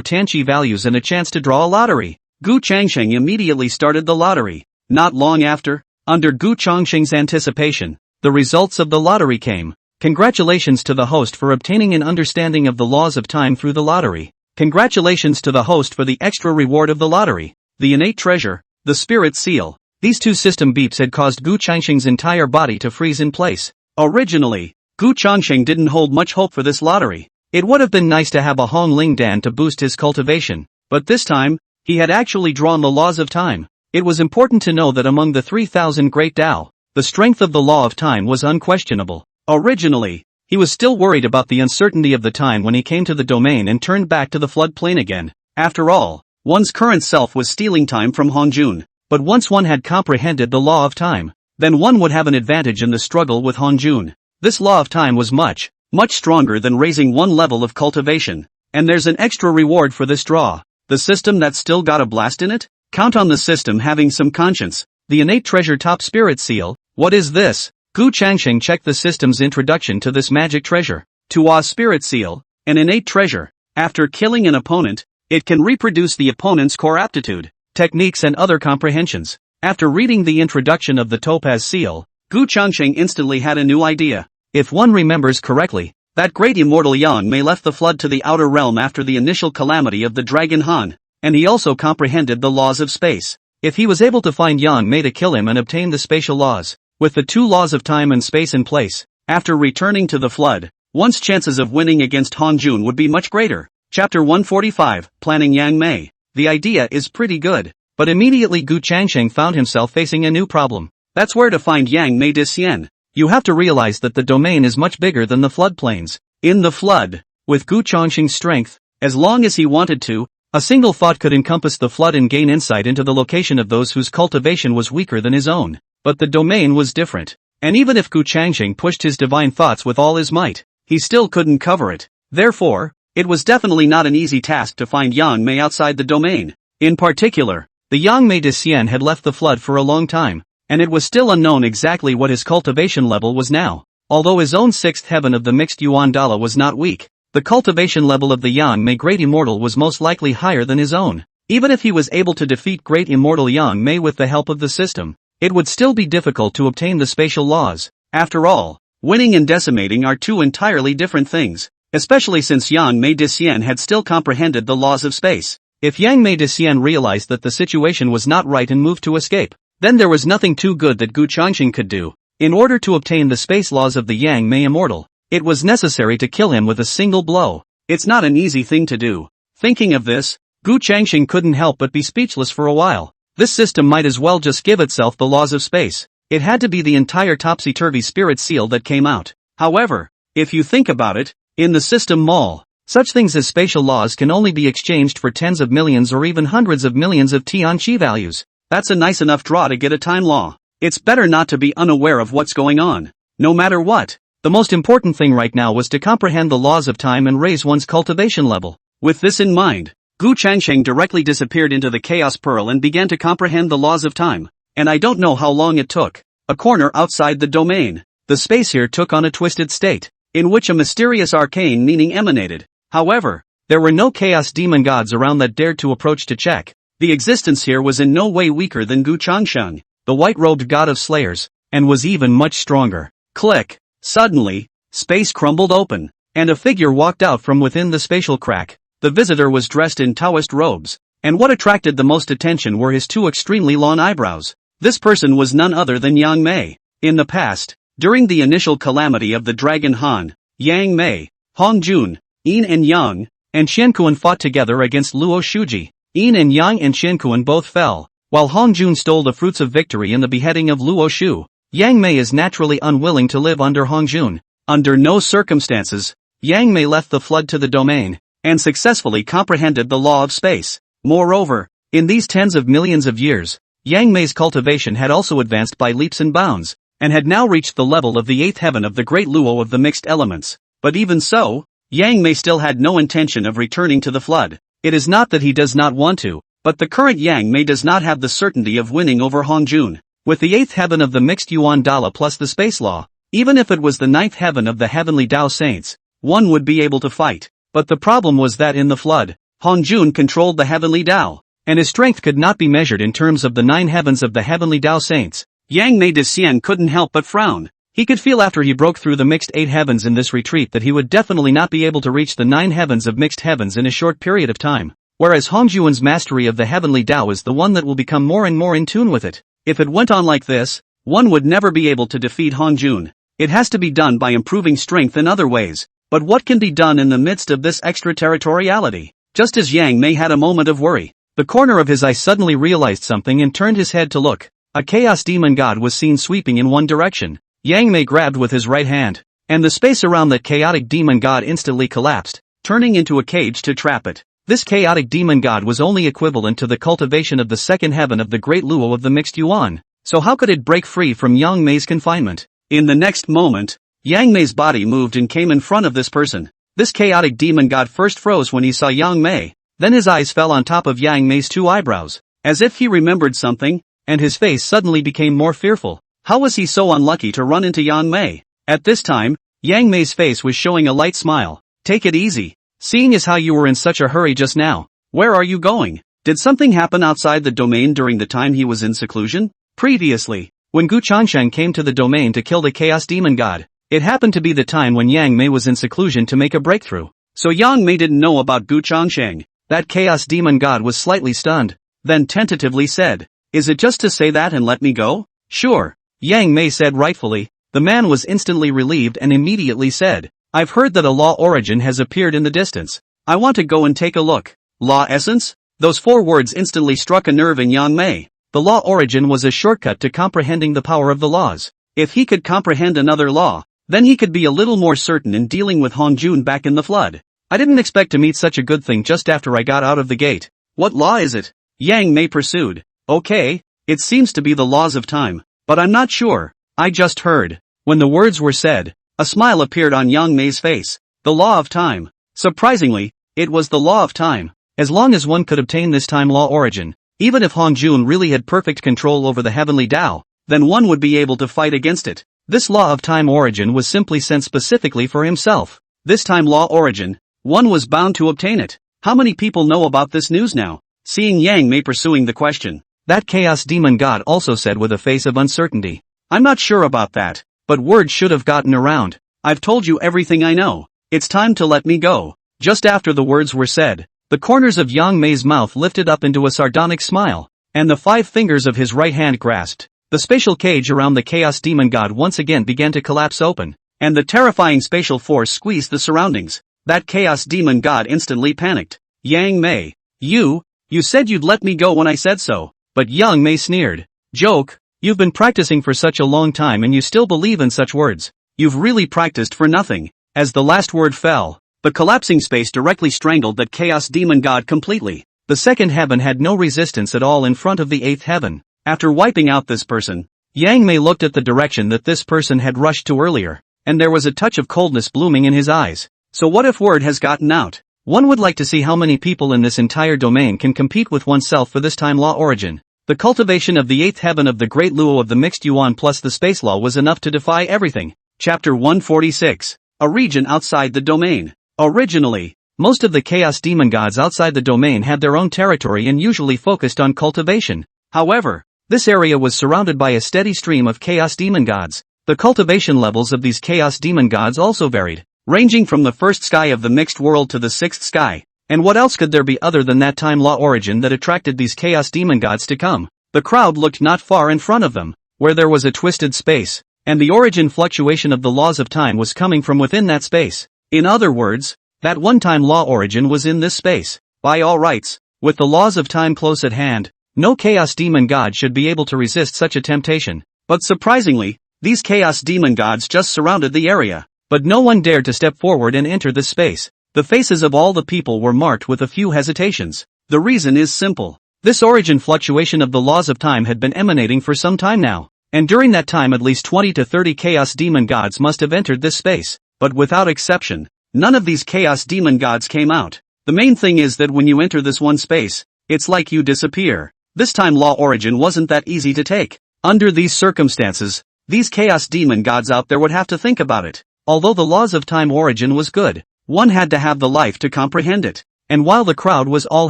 [SPEAKER 1] Tianji values and a chance to draw a lottery. Gu Changsheng immediately started the lottery. Not long after, under Gu Changsheng's anticipation, the results of the lottery came. Congratulations to the host for obtaining an understanding of the laws of time through the lottery. Congratulations to the host for the extra reward of the lottery, the innate treasure, the spirit seal. These 2 system beeps had caused Gu Changsheng's entire body to freeze in place. Originally, Gu Changsheng didn't hold much hope for this lottery. It would have been nice to have a Hong Ling Dan to boost his cultivation, but this time, he had actually drawn the laws of time. It was important to know that among the 3,000 Great Tao, the strength of the law of time was unquestionable. Originally, he was still worried about the uncertainty of the time when he came to the domain and turned back to the floodplain again. After all, One's current self was stealing time from Hongjun. But once one had comprehended the law of time, then one would have an advantage in the struggle with Hongjun. This law of time was much stronger than raising one level of cultivation. And there's an extra reward for this draw. The system that's still got a blast in it? Count on the system having some conscience. The innate treasure top spirit seal. What is this? Gu Changsheng checked the system's introduction to this magic treasure. Tua's spirit seal, an innate treasure. After killing an opponent, it can reproduce the opponent's core aptitude, techniques and other comprehensions. After reading the introduction of the topaz seal, Gu Changsheng instantly had a new idea. If one remembers correctly, that great immortal Yang Mei left the flood to the outer realm after the initial calamity of the Dragon Han, and he also comprehended the laws of space. If he was able to find Yang Mei to kill him and obtain the spatial laws, with the two laws of time and space in place, after returning to the flood, one's chances of winning against Hongjun would be much greater. Chapter 145, Planning Yang Mei. The idea is pretty good, but immediately Gu Changsheng found himself facing a new problem. That's where to find Yang Mei de Xian. You have to realize that the domain is much bigger than the floodplains. In the flood, with Gu Changsheng's strength, as long as he wanted to, a single thought could encompass the flood and gain insight into the location of those whose cultivation was weaker than his own. But the domain was different. And even if Gu Changsheng pushed his divine thoughts with all his might, he still couldn't cover it. Therefore, it was definitely not an easy task to find Yang Mei outside the domain. In particular, the Yang Mei de Xian had left the flood for a long time, and it was still unknown exactly what his cultivation level was now. Although his own sixth heaven of the mixed Yuan Dala was not weak, the cultivation level of the Yang Mei Great Immortal was most likely higher than his own. Even if he was able to defeat Great Immortal Yang Mei with the help of the system, it would still be difficult to obtain the spatial laws. After all, winning and decimating are two entirely different things, especially since Yang Mei de Xian had still comprehended the laws of space. If Yang Mei de Xian realized that the situation was not right and moved to escape, then there was nothing too good that Gu Changsheng could do. In order to obtain the space laws of the Yang Mei Immortal, it was necessary to kill him with a single blow. It's not an easy thing to do. Thinking of this, Gu Changsheng couldn't help but be speechless for a while. This system might as well just give itself the laws of space. It had to be the entire topsy-turvy spirit seal that came out. However, if you think about it, in the system mall, such things as spatial laws can only be exchanged for tens of millions or even hundreds of millions of Tian Chi values. That's a nice enough draw to get a time law. It's better not to be unaware of what's going on. No matter what, the most important thing right now was to comprehend the laws of time and raise one's cultivation level. With this in mind, Gu Changsheng directly disappeared into the Chaos Pearl and began to comprehend the laws of time. And I don't know how long it took. A corner outside the domain, the space here took on a twisted state, in which a mysterious arcane meaning emanated. However, there were no chaos demon gods around that dared to approach to check. The existence here was in no way weaker than Gu Changsheng, the white-robed god of slayers, and was even much stronger. Click! Suddenly, space crumbled open, and a figure walked out from within the spatial crack. The visitor was dressed in Taoist robes, and what attracted the most attention were his two extremely long eyebrows. This person was none other than Yang Mei. In the past, during the initial calamity of the Dragon Han, Yang Mei, Hongjun, Yin and Yang, and Xiankuan fought together against Luo Shuji. Yin and Yang and Xiankuan both fell, while Hongjun stole the fruits of victory in the beheading of Luo Shu. Yang Mei is naturally unwilling to live under Hongjun. Under no circumstances, Yang Mei left the flood to the domain, and successfully comprehended the law of space. Moreover, in these tens of millions of years, Yang Mei's cultivation had also advanced by leaps and bounds, and had now reached the level of the eighth heaven of the great Luo of the mixed elements. But even so, Yang Mei still had no intention of returning to the flood. It is not that he does not want to, but the current Yang Mei does not have the certainty of winning over Hongjun. With the eighth heaven of the mixed Yuan Dala plus the space law, even if it was the ninth heaven of the heavenly Tao saints, one would be able to fight. But the problem was that in the flood, Hongjun controlled the heavenly Tao, and his strength could not be measured in terms of the 9 heavens of the heavenly Tao saints. Yang Mei de Xian couldn't help but frown. He could feel after he broke through the mixed 8 heavens in this retreat that he would definitely not be able to reach the 9 heavens of mixed heavens in a short period of time, whereas Hongjun's mastery of the heavenly Tao is the one that will become more and more in tune with it. If it went on like this, one would never be able to defeat Hongjun. It has to be done by improving strength in other ways. But what can be done in the midst of this extraterritoriality? Just as Yang Mei had a moment of worry, the corner of his eye suddenly realized something and turned his head to look. A chaos demon god was seen sweeping in one direction. Yang Mei grabbed with his right hand, and the space around that chaotic demon god instantly collapsed, turning into a cage to trap it. This chaotic demon god was only equivalent to the cultivation of the second heaven of the great Luo of the mixed yuan, so how could it break free from Yang Mei's confinement? In the next moment, Yang Mei's body moved and came in front of this person. This chaotic demon god first froze when he saw Yang Mei, then his eyes fell on top of Yang Mei's two eyebrows, as if he remembered something, and his face suddenly became more fearful. How was he so unlucky to run into Yang Mei? At this time, Yang Mei's face was showing a light smile. Take it easy. Seeing as how you were in such a hurry just now, where are you going? Did something happen outside the domain during the time he was in seclusion? Previously, when Gu Changsheng came to the domain to kill the chaos demon god, it happened to be the time when Yang Mei was in seclusion to make a breakthrough. So Yang Mei didn't know about Gu Changsheng. That chaos demon god was slightly stunned, then tentatively said, "Is it just to say that and let me go?" "Sure," Yang Mei said rightfully. The man was instantly relieved and immediately said, "I've heard that a law origin has appeared in the distance. I want to go and take a look." Law essence? Those four words instantly struck a nerve in Yang Mei. The law origin was a shortcut to comprehending the power of the laws. If he could comprehend another law, then he could be a little more certain in dealing with Hongjun back in the flood. I didn't expect to meet such a good thing just after I got out of the gate. What law is it? Yang Mei pursued. Okay, it seems to be the laws of time, but I'm not sure. I just heard. When the words were said, a smile appeared on Yang Mei's face. The law of time. Surprisingly, it was the law of time. As long as one could obtain this time law origin, even if Hongjun really had perfect control over the heavenly Tao, then one would be able to fight against it. This law of time origin was simply sent specifically for himself. This time law origin, one was bound to obtain it. How many people know about this news now? Seeing Yang Mei pursuing the question, that chaos demon god also said with a face of uncertainty, "I'm not sure about that, but word should have gotten around. I've told you everything I know. It's time to let me go." Just after the words were said, the corners of Yang Mei's mouth lifted up into a sardonic smile, and the 5 fingers of his right hand grasped. The spatial cage around the chaos demon god once again began to collapse open, and the terrifying spatial force squeezed the surroundings. That chaos demon god instantly panicked. "Yang Mei, you said you'd let me go when I said so." But Yang Mei sneered. "Joke, you've been practicing for such a long time and you still believe in such words. You've really practiced for nothing." As the last word fell, the collapsing space directly strangled that chaos demon god completely. The second heaven had no resistance at all in front of the eighth heaven. After wiping out this person, Yang Mei looked at the direction that this person had rushed to earlier, and there was a touch of coldness blooming in his eyes. So what if word has gotten out? One would like to see how many people in this entire domain can compete with oneself for this time law origin. The cultivation of the eighth heaven of the great Luo of the mixed yuan plus the space law was enough to defy everything. Chapter 146. A region outside the domain. Originally, most of the chaos demon gods outside the domain had their own territory and usually focused on cultivation. However, this area was surrounded by a steady stream of chaos demon gods. The cultivation levels of these chaos demon gods also varied, ranging from the first sky of the mixed world to the sixth sky. And what else could there be other than that time law origin that attracted these chaos demon gods to come? The crowd looked not far in front of them, where there was a twisted space, and the origin fluctuation of the laws of time was coming from within that space. In other words, that one-time law origin was in this space. By all rights, with the laws of time close at hand, no chaos demon god should be able to resist such a temptation. But surprisingly, these chaos demon gods just surrounded the area, but no one dared to step forward and enter this space. The faces of all the people were marked with a few hesitations. The reason is simple. This origin fluctuation of the laws of time had been emanating for some time now, and during that time at least 20 to 30 chaos demon gods must have entered this space, but without exception, none of these chaos demon gods came out. The main thing is that when you enter this one space, it's like you disappear. This time law origin wasn't that easy to take. Under these circumstances, these chaos demon gods out there would have to think about it. Although the laws of time origin was good, one had to have the life to comprehend it. And while the crowd was all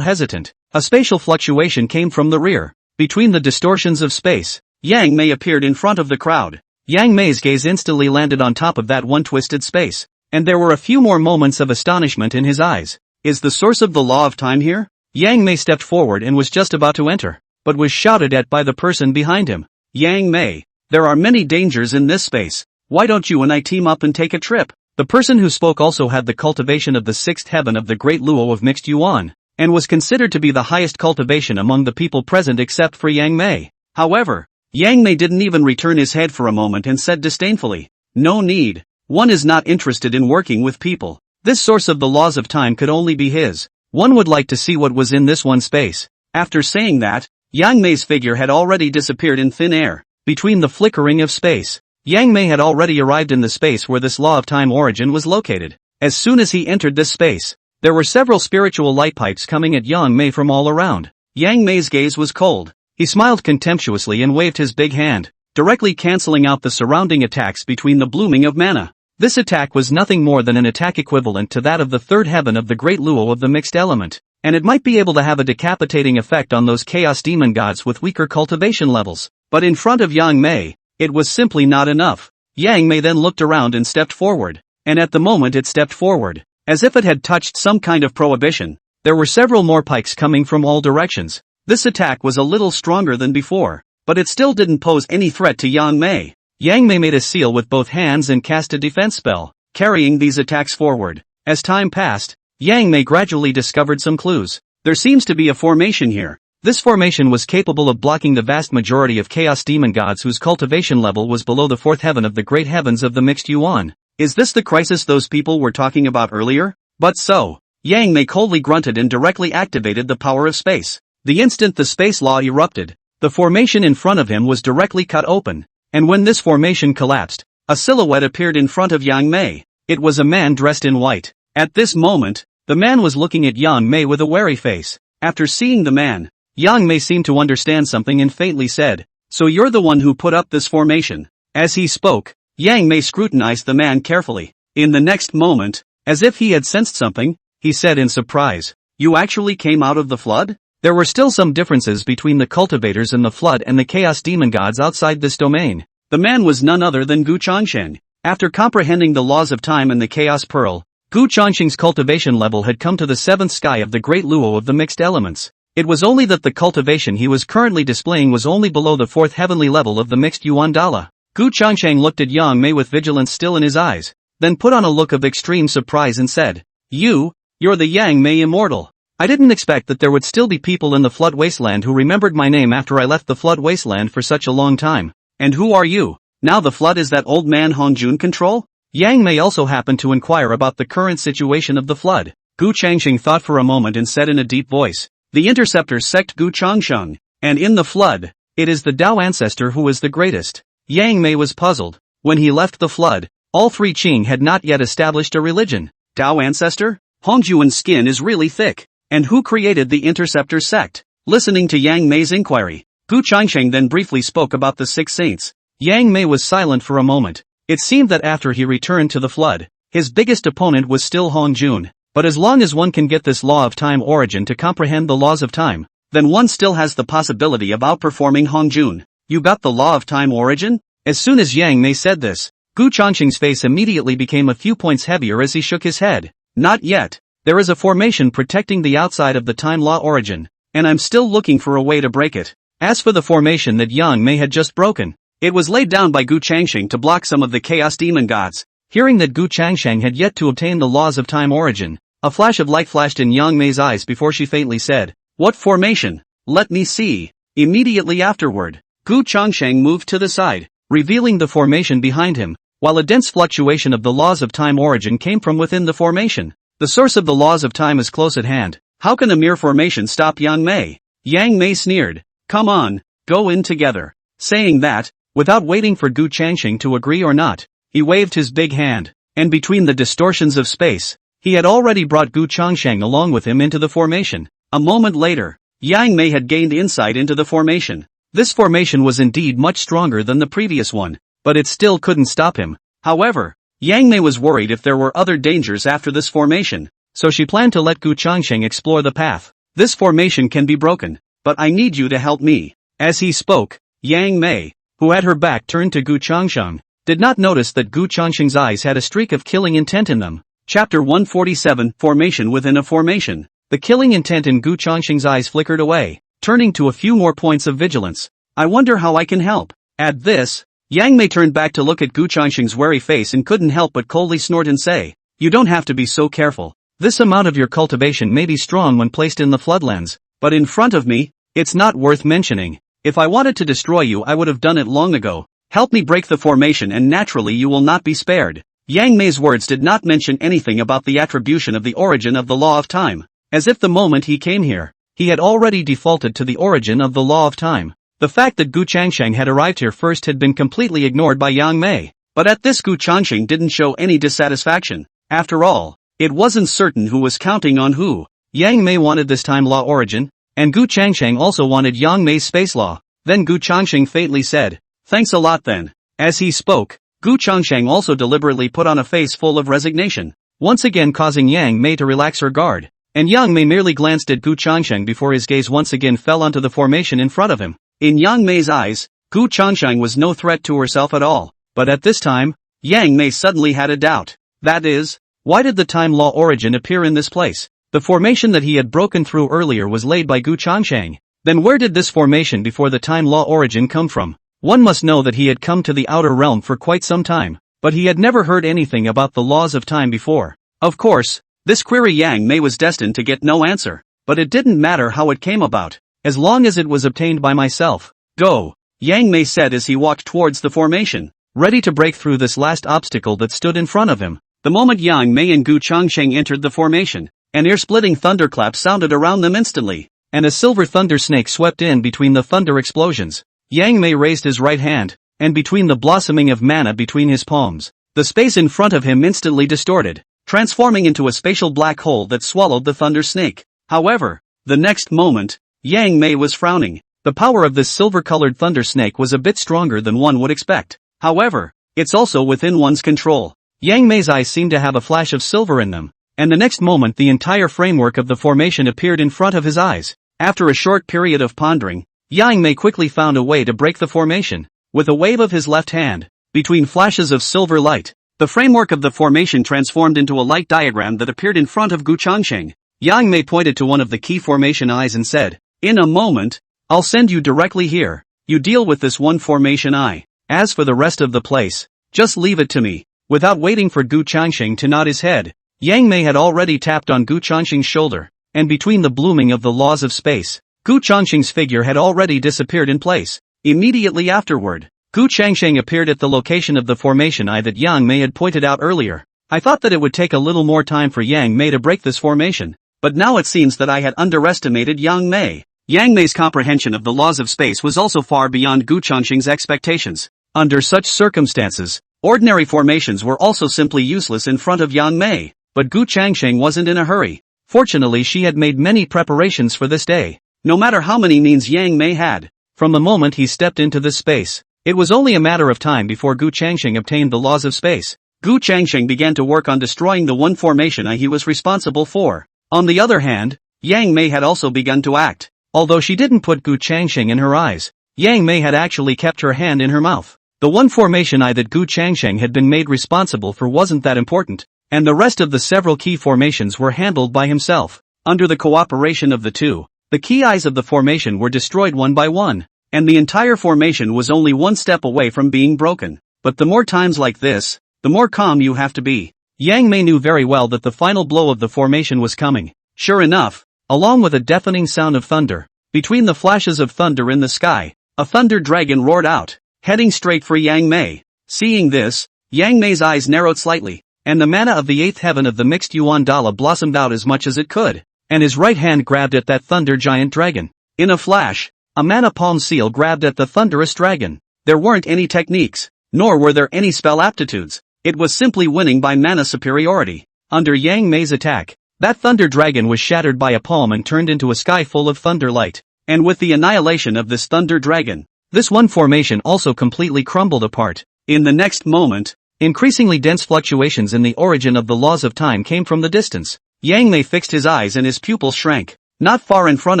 [SPEAKER 1] hesitant, a spatial fluctuation came from the rear. Between the distortions of space, Yang Mei appeared in front of the crowd. Yang Mei's gaze instantly landed on top of that one twisted space, and there were a few more moments of astonishment in his eyes. Is the source of the law of time here? Yang Mei stepped forward and was just about to enter, but was shouted at by the person behind him. Yang Mei, there are many dangers in this space. Why don't you and I team up and take a trip? The person who spoke also had the cultivation of the sixth heaven of the great Luo of mixed yuan, and was considered to be the highest cultivation among the people present except for Yang Mei. However, Yang Mei didn't even return his head for a moment and said disdainfully, "No need. One is not interested in working with people. This source of the laws of time could only be his." One would like to see what was in this one space. After saying that, Yang Mei's figure had already disappeared in thin air. Between the flickering of space, Yang Mei had already arrived in the space where this law of time origin was located. As soon as he entered this space, there were several spiritual light pipes coming at Yang Mei from all around. Yang Mei's gaze was cold. He smiled contemptuously and waved his big hand, directly cancelling out the surrounding attacks between the blooming of mana. This attack was nothing more than an attack equivalent to that of the third heaven of the great Luo of the mixed element, and it might be able to have a decapitating effect on those chaos demon gods with weaker cultivation levels. But in front of Yang Mei, it was simply not enough. Yang Mei then looked around and stepped forward, and at the moment it stepped forward, as if it had touched some kind of prohibition, there were several more pikes coming from all directions. This attack was a little stronger than before, but it still didn't pose any threat to Yang Mei. Yang Mei made a seal with both hands and cast a defense spell, carrying these attacks forward. As time passed, Yang Mei gradually discovered some clues. There seems to be a formation here. This formation was capable of blocking the vast majority of chaos demon gods whose cultivation level was below the fourth heaven of the great heavens of the mixed yuan. Is this the crisis those people were talking about earlier? But so, Yang Mei coldly grunted and directly activated the power of space. The instant the space law erupted, the formation in front of him was directly cut open, and when this formation collapsed, a silhouette appeared in front of Yang Mei. It was a man dressed in white. At this moment, the man was looking at Yang Mei with a wary face. After seeing the man, Yang Mei seemed to understand something and faintly said, "So you're the one who put up this formation?" As he spoke, Yang Mei scrutinized the man carefully. In the next moment, as if he had sensed something, he said in surprise, "You actually came out of the flood?" There were still some differences between the cultivators in the flood and the chaos demon gods outside this domain. The man was none other than Gu Changsheng. After comprehending the laws of time and the chaos pearl, Gu Changsheng's cultivation level had come to the seventh sky of the great Luo of the mixed elements. It was only that the cultivation he was currently displaying was only below the fourth heavenly level of the mixed Yuan Dala. Gu Changsheng looked at Yang Mei with vigilance still in his eyes, then put on a look of extreme surprise and said, You're the Yang Mei immortal. I didn't expect that there would still be people in the flood wasteland who remembered my name after I left the flood wasteland for such a long time. And who are you? Now the flood is that old man Hongjun control? Yang Mei also happened to inquire about the current situation of the flood. Gu Changsheng thought for a moment and said in a deep voice, "The interceptor sect Gu Changsheng, and in the flood, it is the Dao ancestor who is the greatest." Yang Mei was puzzled. When he left the flood, all three Qing had not yet established a religion. Dao ancestor? Hongjuan's skin is really thick. And who created the interceptor sect? Listening to Yang Mei's inquiry, Gu Changsheng then briefly spoke about the six saints. Yang Mei was silent for a moment. It seemed that after he returned to the flood, his biggest opponent was still Hongjun. But as long as one can get this law of time origin to comprehend the laws of time, then one still has the possibility of outperforming Hongjun. You got the law of time origin? As soon as Yang Mei said this, Gu Changsheng's face immediately became a few points heavier as he shook his head. Not yet. There is a formation protecting the outside of the time law origin, and I'm still looking for a way to break it. As for the formation that Yang Mei had just broken, it was laid down by Gu Changsheng to block some of the chaos demon gods. Hearing that Gu Changsheng had yet to obtain the laws of time origin, a flash of light flashed in Yang Mei's eyes before she faintly said, "What formation? Let me see." Immediately afterward, Gu Changsheng moved to the side, revealing the formation behind him, while a dense fluctuation of the laws of time origin came from within the formation. The source of the laws of time is close at hand. How can a mere formation stop Yang Mei? Yang Mei sneered. "Come on, go in together." Saying that, without waiting for Gu Changsheng to agree or not, he waved his big hand, and between the distortions of space, he had already brought Gu Changsheng along with him into the formation. A moment later, Yang Mei had gained insight into the formation. This formation was indeed much stronger than the previous one, but it still couldn't stop him. However, Yang Mei was worried if there were other dangers after this formation, so she planned to let Gu Changsheng explore the path. "This formation can be broken, but I need you to help me." As he spoke, Yang Mei, who had her back turned to Gu Changsheng, did not notice that Gu Changsheng's eyes had a streak of killing intent in them. Chapter 147, Formation within a formation. The killing intent in Gu Changsheng's eyes flickered away, turning to a few more points of vigilance. "I wonder how I can help." At this, Yang Mei turned back to look at Gu Changsheng's wary face and couldn't help but coldly snort and say, "You don't have to be so careful. This amount of your cultivation may be strong when placed in the floodlands, but in front of me, it's not worth mentioning. If I wanted to destroy you I would have done it long ago. Help me break the formation and naturally you will not be spared." Yang Mei's words did not mention anything about the attribution of the origin of the law of time. as if the moment he came here, he had already defaulted to the origin of the law of time. The fact that Gu Changsheng had arrived here first had been completely ignored by Yang Mei. But at this Gu Changsheng didn't show any dissatisfaction. After all, it wasn't certain who was counting on who. Yang Mei wanted this time law origin, and Gu Changsheng also wanted Yang Mei's space law. Then Gu Changsheng faintly said, "Thanks a lot then." As he spoke, Gu Changsheng also deliberately put on a face full of resignation, once again causing Yang Mei to relax her guard. And Yang Mei merely glanced at Gu Changsheng before his gaze once again fell onto the formation in front of him. In Yang Mei's eyes, Gu Changsheng was no threat to herself at all. But at this time, Yang Mei suddenly had a doubt. That is, why did the time law origin appear in this place? The formation that he had broken through earlier was laid by Gu Changsheng. Then where did this formation before the time law origin come from? One must know that he had come to the outer realm for quite some time, but he had never heard anything about the laws of time before. Of course, this query Yang Mei was destined to get no answer, but it didn't matter how it came about, as long as it was obtained by myself. Go, Yang Mei said as he walked towards the formation, ready to break through this last obstacle that stood in front of him. The moment Yang Mei and Gu Changsheng entered the formation, an ear-splitting thunderclap sounded around them instantly, and a silver thunder snake swept in between the thunder explosions. Yang Mei raised his right hand, and between the blossoming of mana between his palms, the space in front of him instantly distorted, transforming into a spatial black hole that swallowed the thunder snake. However, the next moment, Yang Mei was frowning. The power of this silver-colored thunder snake was a bit stronger than one would expect. However, it's also within one's control. Yang Mei's eyes seemed to have a flash of silver in them, and the next moment the entire framework of the formation appeared in front of his eyes. After a short period of pondering, Yang Mei quickly found a way to break the formation. With a wave of his left hand, between flashes of silver light, the framework of the formation transformed into a light diagram that appeared in front of Gu Changsheng. Yang Mei pointed to one of the key formation eyes and said, "In a moment, I'll send you directly here. You deal with this one formation eye. As for the rest of the place, just leave it to me." Without waiting for Gu Changsheng to nod his head, Yang Mei had already tapped on Gu Changsheng's shoulder, and between the blooming of the laws of space, Gu Changsheng's figure had already disappeared in place. Immediately afterward, Gu Changsheng appeared at the location of the formation eye that Yang Mei had pointed out earlier. I thought that it would take a little more time for Yang Mei to break this formation, but now it seems that I had underestimated Yang Mei. Yang Mei's comprehension of the laws of space was also far beyond Gu Changsheng's expectations. Under such circumstances, ordinary formations were also simply useless in front of Yang Mei, but Gu Changsheng wasn't in a hurry. Fortunately, she had made many preparations for this day. No matter how many means Yang Mei had, from the moment he stepped into this space, it was only a matter of time before Gu Changsheng obtained the laws of space. Gu Changsheng began to work on destroying the one formation eye he was responsible for. On the other hand, Yang Mei had also begun to act. Although she didn't put Gu Changsheng in her eyes, Yang Mei had actually kept her hand in her mouth. The one formation eye that Gu Changsheng had been made responsible for wasn't that important, and the rest of the several key formations were handled by himself. Under the cooperation of the two, the key eyes of the formation were destroyed one by one, and the entire formation was only one step away from being broken. But the more times like this, the more calm you have to be. Yang Mei knew very well that the final blow of the formation was coming. Sure enough, along with a deafening sound of thunder, between the flashes of thunder in the sky, a thunder dragon roared out, heading straight for Yang Mei. Seeing this, Yang Mei's eyes narrowed slightly, and the mana of the eighth heaven of the mixed Yuan Dala blossomed out as much as it could, and his right hand grabbed at that thunder giant dragon. In a flash, a mana palm seal grabbed at the thunderous dragon. There weren't any techniques, nor were there any spell aptitudes. It was simply winning by mana superiority. Under Yang Mei's attack, that thunder dragon was shattered by a palm and turned into a sky full of thunder light. And with the annihilation of this thunder dragon, this one formation also completely crumbled apart. In the next moment, increasingly dense fluctuations in the origin of the laws of time came from the distance. Yang Mei fixed his eyes and his pupils shrank. Not far in front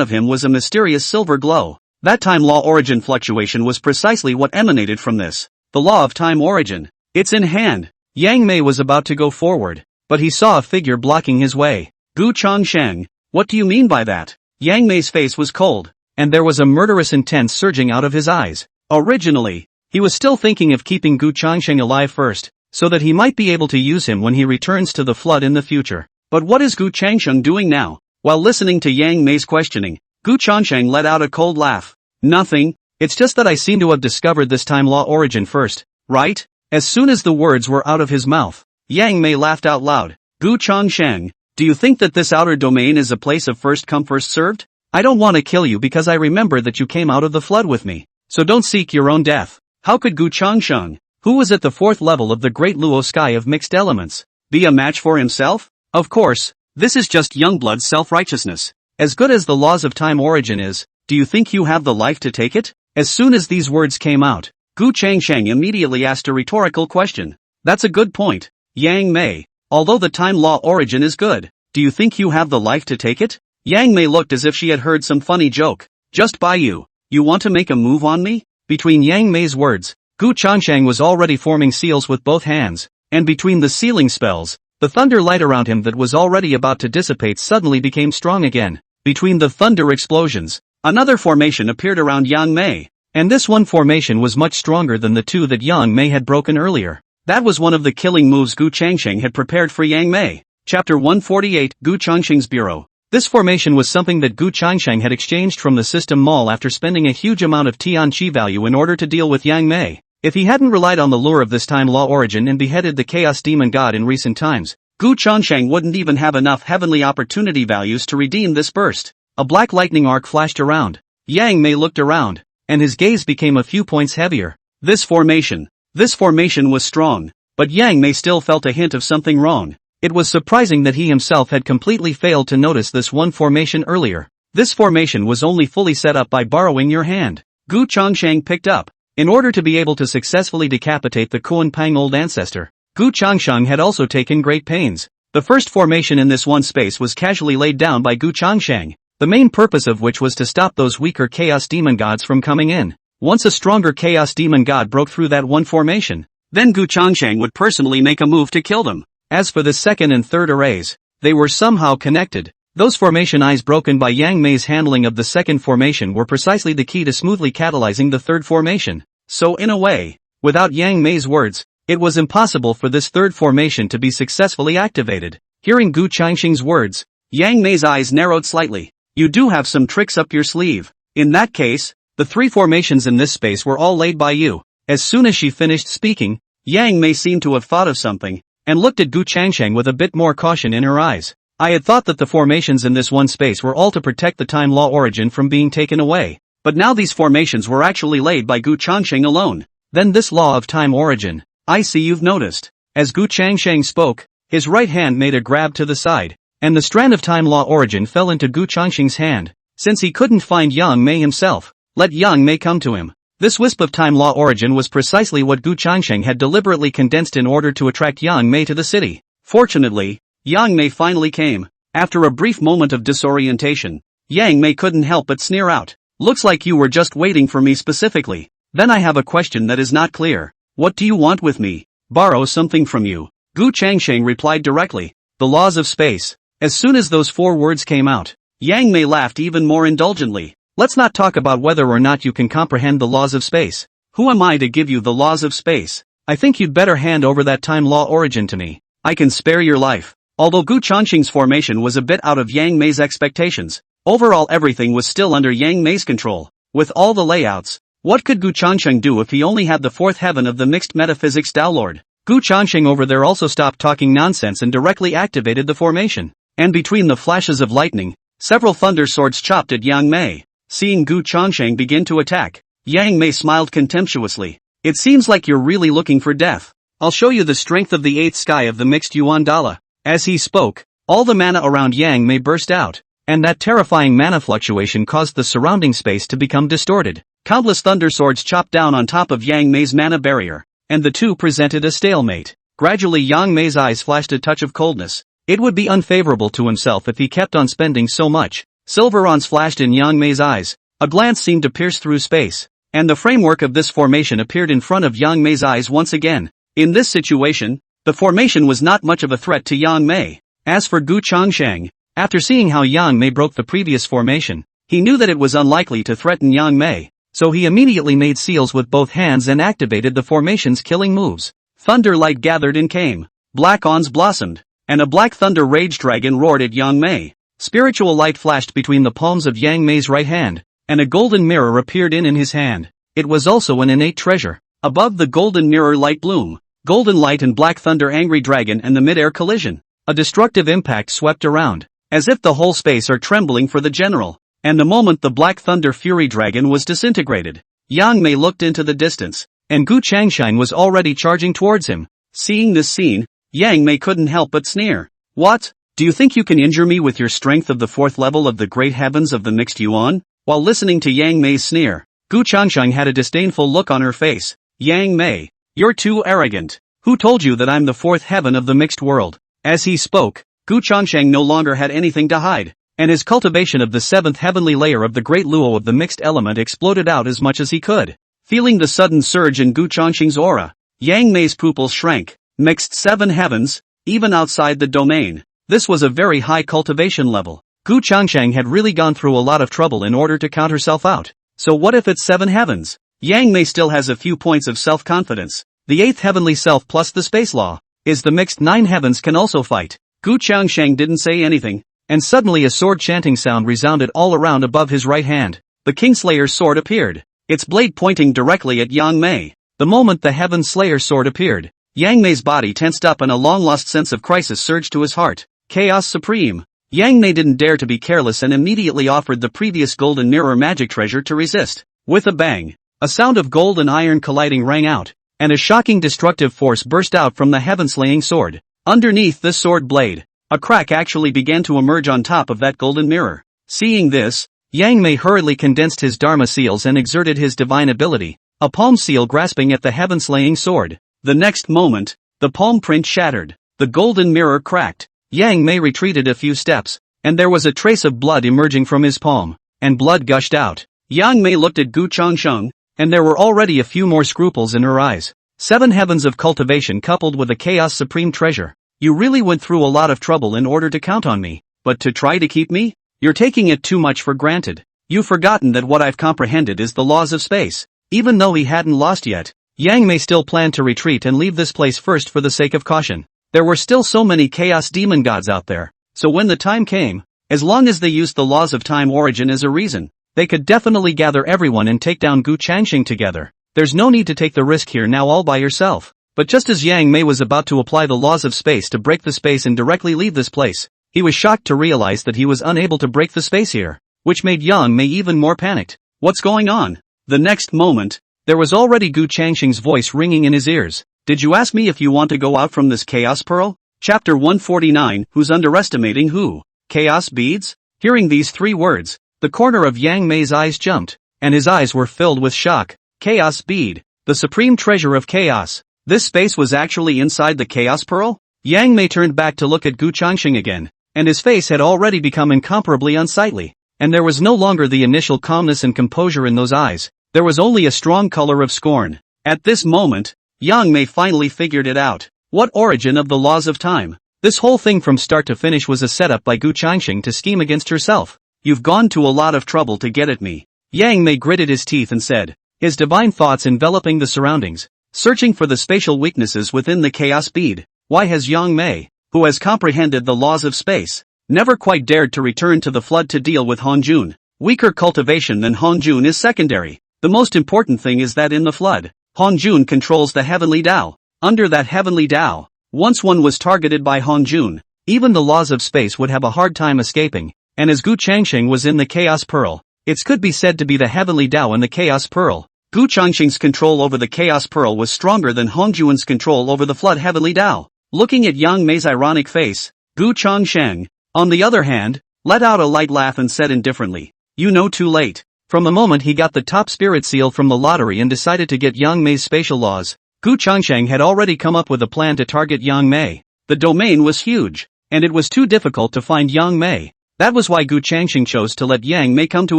[SPEAKER 1] of him was a mysterious silver glow. That time law origin fluctuation was precisely what emanated from this. The law of time origin. It's in hand. Yang Mei was about to go forward, but he saw a figure blocking his way. Gu Changsheng, what do you mean by that? Yang Mei's face was cold, and there was a murderous intent surging out of his eyes. Originally, he was still thinking of keeping Gu Changsheng alive first, so that he might be able to use him when he returns to the flood in the future. But what is Gu Changsheng doing now? While listening to Yang Mei's questioning, Gu Changsheng let out a cold laugh. Nothing, it's just that I seem to have discovered this time law origin first, right? As soon as the words were out of his mouth, Yang Mei laughed out loud. Gu Changsheng, Do you think that this outer domain is a place of first come first served? I don't want to kill you because I remember that you came out of the flood with me. So don't seek your own death. How could Gu Changsheng, who was at the 4th level of the Great Luo Sky of Mixed Elements, be a match for himself? Of course, this is just Youngblood's self-righteousness. As good as the laws of time origin is, do you think you have the life to take it? As soon as these words came out, Gu Changsheng immediately asked a rhetorical question. That's a good point, Yang Mei. Although the time law origin is good, do you think you have the life to take it? Yang Mei looked as if she had heard some funny joke. Just by you. You want to make a move on me? Between Yang Mei's words, Gu Changsheng was already forming seals with both hands, and between the sealing spells, the thunder light around him that was already about to dissipate suddenly became strong again. Between the thunder explosions, another formation appeared around Yang Mei, and this one formation was much stronger than the two that Yang Mei had broken earlier. That was one of the killing moves Gu Changsheng had prepared for Yang Mei. Chapter 148, Gu Changsheng's Bureau. This formation was something that Gu Changsheng had exchanged from the system mall after spending a huge amount of Tian Qi value in order to deal with Yang Mei. If he hadn't relied on the lure of this time law origin and beheaded the Chaos Demon God in recent times, Gu Changsheng wouldn't even have enough heavenly opportunity values to redeem this burst. A black lightning arc flashed around. Yang Mei looked around, and his gaze became a few points heavier. This formation was strong, but Yang Mei still felt a hint of something wrong. It was surprising that he himself had completely failed to notice this one formation earlier. This formation was only fully set up by borrowing your hand. Gu Changsheng picked up. In order to be able to successfully decapitate the Kuan Pang old ancestor, Gu Changsheng had also taken great pains. The first formation in this one space was casually laid down by Gu Changsheng, the main purpose of which was to stop those weaker Chaos Demon Gods from coming in. Once a stronger Chaos Demon God broke through that one formation, then Gu Changsheng would personally make a move to kill them. As for the second and third arrays, they were somehow connected. Those formation eyes broken by Yang Mei's handling of the second formation were precisely the key to smoothly catalyzing the third formation. So in a way, without Yang Mei's words, it was impossible for this third formation to be successfully activated. Hearing Gu Changsheng's words, Yang Mei's eyes narrowed slightly. You do have some tricks up your sleeve. In that case, the three formations in this space were all laid by you. As soon as she finished speaking, Yang Mei seemed to have thought of something, and looked at Gu Changsheng with a bit more caution in her eyes. I had thought that the formations in this one space were all to protect the time law origin from being taken away, but now these formations were actually laid by Gu Changsheng alone. Then this law of time origin, I see you've noticed. As Gu Changsheng spoke, his right hand made a grab to the side, and the strand of time law origin fell into Gu Changsheng's hand. Since he couldn't find Yang Mei himself, let Yang Mei come to him. This wisp of time law origin was precisely what Gu Changsheng had deliberately condensed in order to attract Yang Mei to the city. Fortunately, Yang Mei finally came. After a brief moment of disorientation, Yang Mei couldn't help but sneer out. Looks like you were just waiting for me specifically. Then I have a question that is not clear. What do you want with me? Borrow something from you. Gu Changsheng replied directly. The laws of space. As soon as those four words came out, Yang Mei laughed even more indulgently. Let's not talk about whether or not you can comprehend the laws of space. Who am I to give you the laws of space? I think you'd better hand over that time law origin to me. I can spare your life. Although Gu Changsheng's formation was a bit out of Yang Mei's expectations, overall everything was still under Yang Mei's control. With all the layouts, what could Gu Changsheng do if he only had the fourth heaven of the mixed metaphysics Tao Lord? Gu Changsheng over there also stopped talking nonsense and directly activated the formation. And between the flashes of lightning, several thunder swords chopped at Yang Mei. Seeing Gu Changsheng begin to attack, Yang Mei smiled contemptuously. It seems like you're really looking for death. I'll show you the strength of the eighth sky of the mixed Yuan Dala. As he spoke, all the mana around Yang Mei burst out, and that terrifying mana fluctuation caused the surrounding space to become distorted. Countless thunder swords chopped down on top of Yang Mei's mana barrier, and the two presented a stalemate. Gradually Yang Mei's eyes flashed a touch of coldness. It would be unfavorable to himself if he kept on spending so much. Silverons flashed in Yang Mei's eyes. A glance seemed to pierce through space, and the framework of this formation appeared in front of Yang Mei's eyes once again. In this situation, the formation was not much of a threat to Yang Mei. As for Gu Changsheng, after seeing how Yang Mei broke the previous formation, he knew that it was unlikely to threaten Yang Mei, so he immediately made seals with both hands and activated the formation's killing moves. Thunder light gathered and came. Black ons blossomed, and a black thunder rage dragon roared at Yang Mei. Spiritual light flashed between the palms of Yang Mei's right hand, and a golden mirror appeared in his hand. It was also an innate treasure. Above the golden mirror light bloom, golden light and black thunder angry dragon and the mid-air collision. a destructive impact swept around, as if the whole space are trembling for the general. And the moment the Black Thunder Fury Dragon was disintegrated, Yang Mei looked into the distance, and Gu Changsheng was already charging towards him. Seeing this scene, Yang Mei couldn't help but sneer. What? Do you think you can injure me with your strength of the 4th level of the great heavens of the mixed yuan? While listening to Yang Mei's sneer, Gu Changsheng had a disdainful look on her face. Yang Mei, you're too arrogant. Who told you that I'm the 4th heaven of the mixed world? As he spoke, Gu Changsheng no longer had anything to hide, and his cultivation of the 7th heavenly layer of the great luo of the mixed element exploded out as much as he could. Feeling the sudden surge in Gu Changsheng's aura, Yang Mei's pupils shrank. Mixed 7 heavens, even outside the domain. This was a very high cultivation level. Gu Changsheng had really gone through a lot of trouble in order to count herself out. So what if it's 7 heavens? Yang Mei still has a few points of self-confidence. The 8th heavenly self plus the space law is the mixed 9 heavens can also fight. Gu Changsheng didn't say anything, and suddenly a sword chanting sound resounded all around above his right hand. The Kingslayer's sword appeared, its blade pointing directly at Yang Mei. The moment the Heaven Slayer's sword appeared, Yang Mei's body tensed up and a long-lost sense of crisis surged to his heart. Chaos Supreme. Yang Mei didn't dare to be careless and immediately offered the previous golden mirror magic treasure to resist. With a bang, a sound of gold and iron colliding rang out, and a shocking destructive force burst out from the heaven-slaying sword. Underneath this sword blade, a crack actually began to emerge on top of that golden mirror. Seeing this, Yang Mei hurriedly condensed his Dharma seals and exerted his divine ability, a palm seal grasping at the heaven-slaying sword. The next moment, the palm print shattered, the golden mirror cracked. Yang Mei retreated a few steps, and there was a trace of blood emerging from his palm, and blood gushed out. Yang Mei looked at Gu Changsheng, and there were already a few more scruples in her eyes. 7 heavens of cultivation coupled with a chaos supreme treasure. You really went through a lot of trouble in order to count on me, but to try to keep me? You're taking it too much for granted. You've forgotten that what I've comprehended is the laws of space. Even though he hadn't lost yet, Yang Mei still planned to retreat and leave this place first for the sake of caution. There were still so many chaos demon gods out there, so when the time came, as long as they used the laws of time origin as a reason, they could definitely gather everyone and take down Gu Changsheng together. There's no need to take the risk here now all by yourself. But just as Yang Mei was about to apply the laws of space to break the space and directly leave this place, he was shocked to realize that he was unable to break the space here, which made Yang Mei even more panicked. What's going on? The next moment, there was already Gu Changsheng's voice ringing in his ears. Did you ask me if you want to go out from this Chaos Pearl? Chapter 149, Who's underestimating who? Chaos beads? Hearing these 3 words, the corner of Yang Mei's eyes jumped, and his eyes were filled with shock. Chaos bead, the supreme treasure of chaos. This space was actually inside the Chaos Pearl? Yang Mei turned back to look at Gu Changsheng again, and his face had already become incomparably unsightly, and there was no longer the initial calmness and composure in those eyes. There was only a strong color of scorn. At this moment, Yang Mei finally figured it out. What origin of the laws of time? This whole thing from start to finish was a setup by Gu Changsheng to scheme against herself. You've gone to a lot of trouble to get at me. Yang Mei gritted his teeth and said, his divine thoughts enveloping the surroundings, searching for the spatial weaknesses within the chaos bead. Why has Yang Mei, who has comprehended the laws of space, never quite dared to return to the flood to deal with Hanjun? Weaker cultivation than Hanjun is secondary. The most important thing is that in the flood, Hanjun controls the heavenly Tao. Under that heavenly Tao, once one was targeted by Hanjun, even the laws of space would have a hard time escaping, and as Gu Changsheng was in the Chaos Pearl, it could be said to be the heavenly Tao in the Chaos Pearl. Gu Changsheng's control over the Chaos Pearl was stronger than Hanjun's control over the flood heavenly Tao. Looking at Yang Mei's ironic face, Gu Changsheng, on the other hand, let out a light laugh and said indifferently, you know too late. From the moment he got the top spirit seal from the lottery and decided to get Yang Mei's spatial laws, Gu Changsheng had already come up with a plan to target Yang Mei. The domain was huge, and it was too difficult to find Yang Mei. That was why Gu Changsheng chose to let Yang Mei come to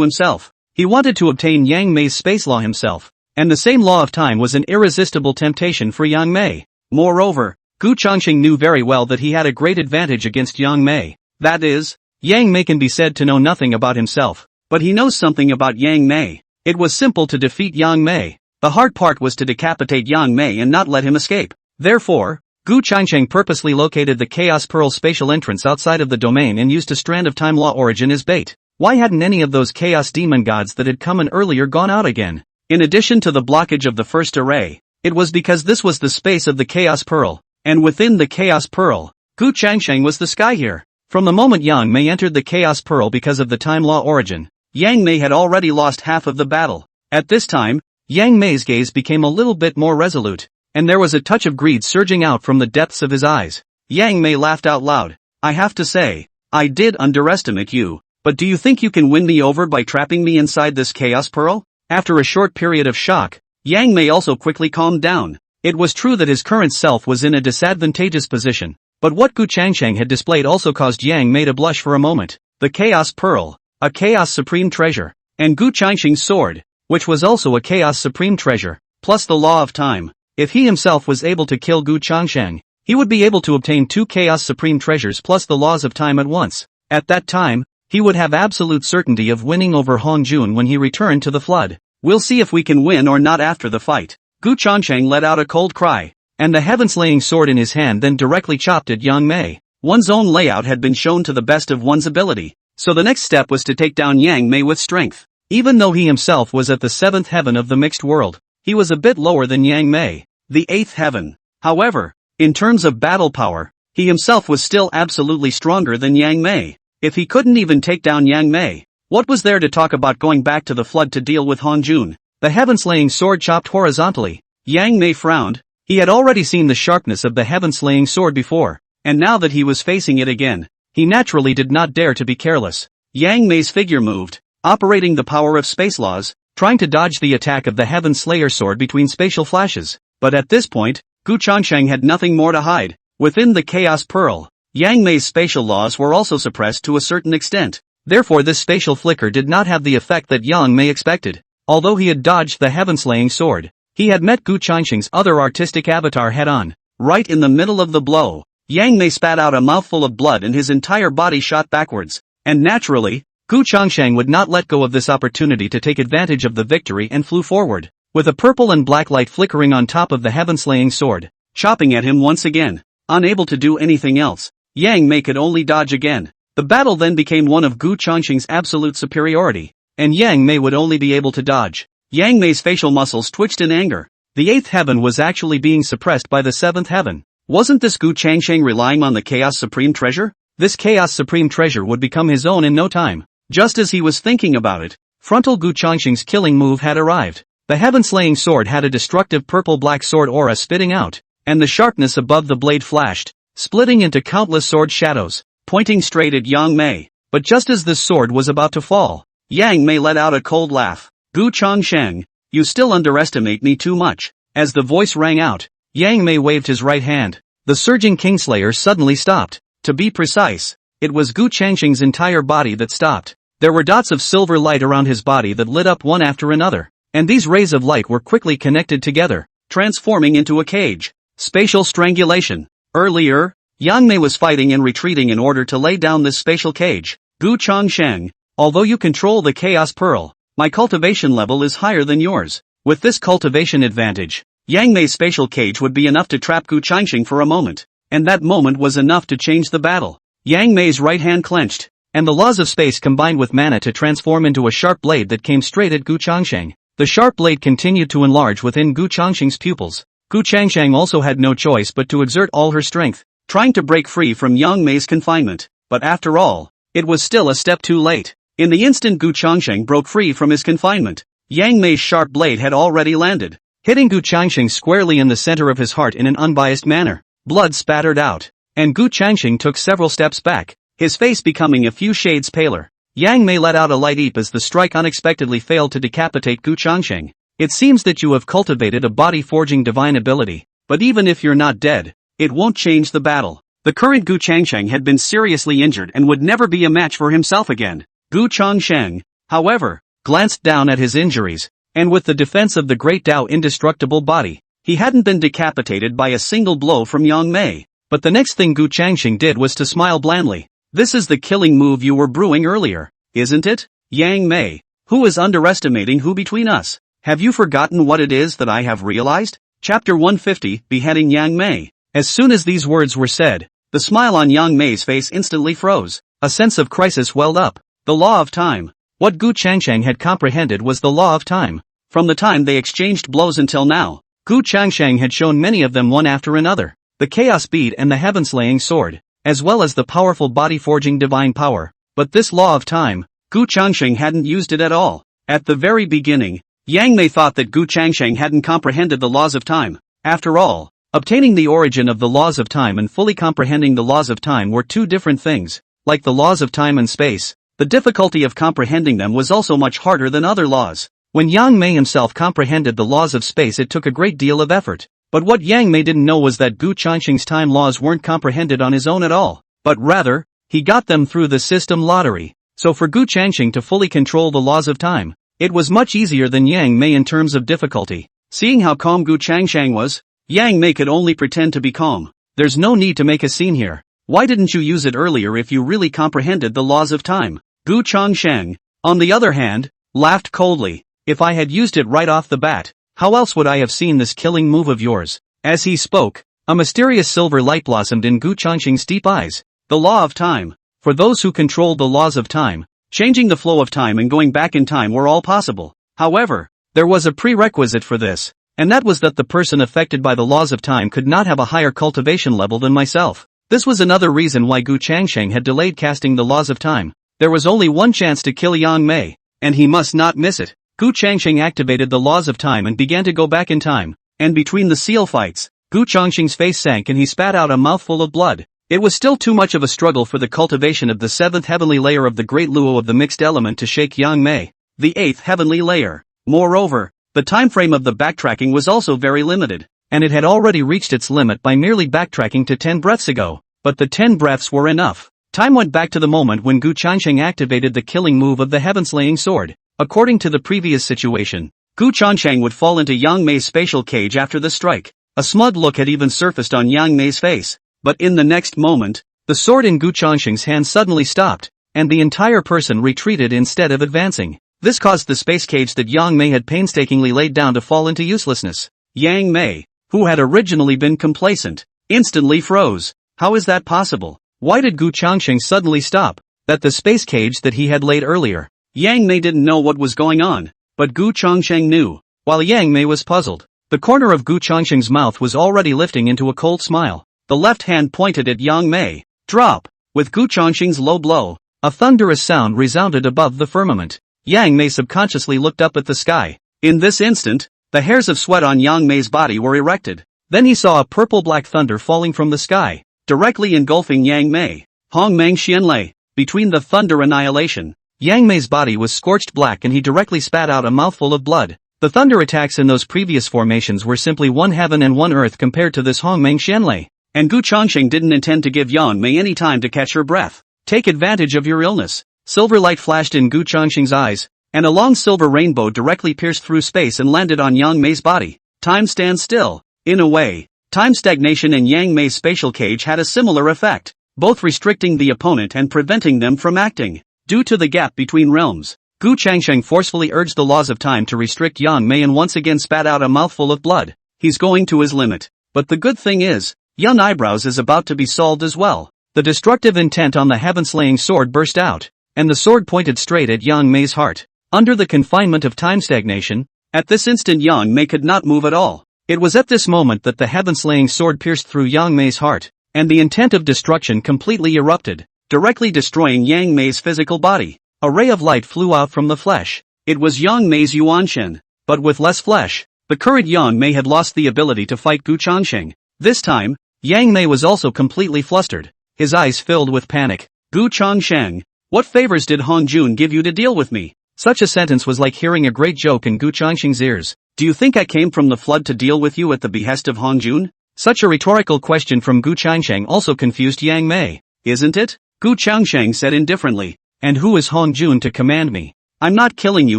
[SPEAKER 1] himself. He wanted to obtain Yang Mei's space law himself, and the same law of time was an irresistible temptation for Yang Mei. Moreover, Gu Changsheng knew very well that he had a great advantage against Yang Mei. That is, Yang Mei can be said to know nothing about himself, but he knows something about Yang Mei. It was simple to defeat Yang Mei. The hard part was to decapitate Yang Mei and not let him escape. Therefore, Gu Changsheng purposely located the Chaos Pearl spatial entrance outside of the domain and used a strand of time law origin as bait. Why hadn't any of those chaos demon gods that had come in earlier gone out again? In addition to the blockage of the first array, it was because this was the space of the Chaos Pearl, and within the Chaos Pearl, Gu Changsheng was the sky here. From the moment Yang Mei entered the Chaos Pearl because of the Time Law origin, Yang Mei had already lost half of the battle. At this time, Yang Mei's gaze became a little bit more resolute, and there was a touch of greed surging out from the depths of his eyes. Yang Mei laughed out loud. I have to say, I did underestimate you, but do you think you can win me over by trapping me inside this Chaos Pearl? After a short period of shock, Yang Mei also quickly calmed down. It was true that his current self was in a disadvantageous position, but what Gu Changsheng had displayed also caused Yang Mei to blush for a moment. The Chaos Pearl, a Chaos Supreme Treasure, and Gu Changsheng's sword, which was also a Chaos Supreme Treasure, plus the Law of Time. If he himself was able to kill Gu Changsheng, he would be able to obtain 2 Chaos Supreme Treasures plus the Laws of Time at once. At that time, he would have absolute certainty of winning over Hong Jun when he returned to the flood. We'll see if we can win or not after the fight. Gu Changsheng let out a cold cry, and the heaven-slaying sword in his hand then directly chopped at Yang Mei. One's own layout had been shown to the best of one's ability, so the next step was to take down Yang Mei with strength. Even though he himself was at the 7th heaven of the mixed world, he was a bit lower than Yang Mei, the 8th heaven. However, in terms of battle power, he himself was still absolutely stronger than Yang Mei. If he couldn't even take down Yang Mei, what was there to talk about going back to the flood to deal with Hong Jun? The heaven-slaying sword chopped horizontally. Yang Mei frowned. He had already seen the sharpness of the heaven-slaying sword before, and now that he was facing it again, he naturally did not dare to be careless. Yang Mei's figure moved, operating the power of space laws, trying to dodge the attack of the Heaven Slayer sword between spatial flashes. But at this point, Gu Changsheng had nothing more to hide. Within the Chaos Pearl, Yang Mei's spatial laws were also suppressed to a certain extent. Therefore this spatial flicker did not have the effect that Yang Mei expected. Although he had dodged the heaven-slaying sword, he had met Gu Changsheng's other artistic avatar head-on. Right in the middle of the blow, Yang Mei spat out a mouthful of blood and his entire body shot backwards. And naturally, Gu Changsheng would not let go of this opportunity to take advantage of the victory and flew forward, with a purple and black light flickering on top of the heaven-slaying sword, chopping at him once again. Unable to do anything else, Yang Mei could only dodge again. The battle then became one of Gu Changsheng's absolute superiority, and Yang Mei would only be able to dodge. Yang Mei's facial muscles twitched in anger. The 8th heaven was actually being suppressed by the 7th heaven. Wasn't this Gu Changsheng relying on the Chaos Supreme Treasure? This Chaos Supreme Treasure would become his own in no time. Just as he was thinking about it, frontal Gu Changsheng's killing move had arrived. The heaven-slaying sword had a destructive purple-black sword aura spitting out, and the sharpness above the blade flashed, splitting into countless sword shadows, pointing straight at Yang Mei. But just as this sword was about to fall, Yang Mei let out a cold laugh. Gu Changsheng, you still underestimate me too much. As the voice rang out, Yang Mei waved his right hand. The surging Kingslayer suddenly stopped. To be precise, it was Gu Changsheng's entire body that stopped. There were dots of silver light around his body that lit up one after another, and these rays of light were quickly connected together, transforming into a cage. Spatial strangulation. Earlier, Yang Mei was fighting and retreating in order to lay down this spatial cage. Gu Changsheng, although you control the Chaos Pearl, my cultivation level is higher than yours. With this cultivation advantage, Yang Mei's spatial cage would be enough to trap Gu Changsheng for a moment, and that moment was enough to change the battle. Yang Mei's right hand clenched, and the laws of space combined with mana to transform into a sharp blade that came straight at Gu Changsheng. The sharp blade continued to enlarge within Gu Changsheng's pupils. Gu Changsheng also had no choice but to exert all her strength, trying to break free from Yang Mei's confinement. But after all, it was still a step too late. In the instant Gu Changsheng broke free from his confinement, Yang Mei's sharp blade had already landed, hitting Gu Changsheng squarely in the center of his heart in an unbiased manner. Blood spattered out, and Gu Changsheng took several steps back, his face becoming a few shades paler. Yang Mei let out a light eep as the strike unexpectedly failed to decapitate Gu Changsheng. It seems that you have cultivated a body-forging divine ability, but even if you're not dead, it won't change the battle. The current Gu Changsheng had been seriously injured and would never be a match for himself again. Gu Changsheng, however, glanced down at his injuries, and with the defense of the Great Tao indestructible body, he hadn't been decapitated by a single blow from Yang Mei. But the next thing Gu Changsheng did was to smile blandly. This is the killing move you were brewing earlier, isn't it? Yang Mei, who is underestimating who between us? Have you forgotten what it is that I have realized? Chapter 150, Beheading Yang Mei. As soon as these words were said, the smile on Yang Mei's face instantly froze. A sense of crisis welled up. The law of time. What Gu Changsheng had comprehended was the law of time. From the time they exchanged blows until now, Gu Changsheng had shown many of them one after another. the chaos bead and the heaven-slaying sword, as well as the powerful body-forging divine power. But this law of time, Gu Changsheng hadn't used it at all. At the very beginning, Yang Mei thought that Gu Changsheng hadn't comprehended the laws of time. After all, obtaining the origin of the laws of time and fully comprehending the laws of time were two different things. Like the laws of time and space, the difficulty of comprehending them was also much harder than other laws. When Yang Mei himself comprehended the laws of space, it took a great deal of effort. But what Yang Mei didn't know was that Gu Changsheng's time laws weren't comprehended on his own at all, but rather, he got them through the system lottery. So for Gu Changsheng to fully control the laws of time, it was much easier than Yang Mei in terms of difficulty. Seeing how calm Gu Changsheng was, Yang Mei could only pretend to be calm. There's no need to make a scene here. Why didn't you use it earlier if you really comprehended the laws of time? Gu Changsheng, on the other hand, laughed coldly. If I had used it right off the bat, how else would I have seen this killing move of yours? As he spoke, a mysterious silver light blossomed in Gu Changsheng's deep eyes. The law of time. For those who controlled the laws of time, changing the flow of time and going back in time were all possible. However, there was a prerequisite for this, and that was that the person affected by the laws of time could not have a higher cultivation level than myself. This was another reason why Gu Changsheng had delayed casting the laws of time. There was only one chance to kill Yang Mei, and he must not miss it. Gu Changsheng activated the laws of time and began to go back in time, and between the seal fights, Gu Changsheng's face sank and he spat out a mouthful of blood. It was still too much of a struggle for the cultivation of the 7th heavenly layer of the great luo of the mixed element to shake Yang Mei, the 8th heavenly layer. Moreover, the time frame of the backtracking was also very limited, and it had already reached its limit by merely backtracking to 10 breaths ago, but the 10 breaths were enough. Time went back to the moment when Gu Changsheng activated the killing move of the heaven-slaying sword. According to the previous situation, Gu Changsheng would fall into Yang Mei's spatial cage after the strike. A smug look had even surfaced on Yang Mei's face. But in the next moment, the sword in Gu Changsheng's hand suddenly stopped, and the entire person retreated instead of advancing. This caused the space cage that Yang Mei had painstakingly laid down to fall into uselessness. Yang Mei, who had originally been complacent, instantly froze. How is that possible? Why did Gu Changsheng suddenly stop? That the space cage that he had laid earlier. Yang Mei didn't know what was going on, but Gu Changsheng knew. While Yang Mei was puzzled, the corner of Gu Changsheng's mouth was already lifting into a cold smile. The left hand pointed at Yang Mei. Drop! With Gu Changsheng's low blow, a thunderous sound resounded above the firmament. Yang Mei subconsciously looked up at the sky. In this instant, the hairs of sweat on Yang Mei's body were erected. Then he saw a purple-black thunder falling from the sky, directly engulfing Yang Mei. Hong Mang Xianlei. Between the thunder annihilation, Yang Mei's body was scorched black and he directly spat out a mouthful of blood. The thunder attacks in those previous formations were simply one heaven and one earth compared to this Hong Mang Xianlei. And Gu Changsheng didn't intend to give Yang Mei any time to catch her breath. Take advantage of your illness. Silver light flashed in Gu Changsheng's eyes, and a long silver rainbow directly pierced through space and landed on Yang Mei's body. Time stands still. In a way, time stagnation in Yang Mei's spatial cage had a similar effect, both restricting the opponent and preventing them from acting. Due to the gap between realms, Gu Changsheng forcefully urged the laws of time to restrict Yang Mei and once again spat out a mouthful of blood. He's going to his limit. But the good thing is, Yan Eyebrows is about to be solved as well. The destructive intent on the heaven-slaying sword burst out, and the sword pointed straight at Yang Mei's heart. Under the confinement of time stagnation, at this instant Yang Mei could not move at all. It was at this moment that the heaven-slaying sword pierced through Yang Mei's heart, and the intent of destruction completely erupted, directly destroying Yang Mei's physical body. A ray of light flew out from the flesh. It was Yang Mei's Yuanshen, but with less flesh. The current Yang Mei had lost the ability to fight Gu Changsheng. This time, Yang Mei was also completely flustered, his eyes filled with panic. Gu Changsheng, what favors did Hong Jun give you to deal with me? Such a sentence was like hearing a great joke in Gu Changsheng's ears. Do you think I came from the flood to deal with you at the behest of Hong Jun? Such a rhetorical question from Gu Changsheng also confused Yang Mei. Isn't it? Gu Changsheng said indifferently. And who is Hong Jun to command me? I'm not killing you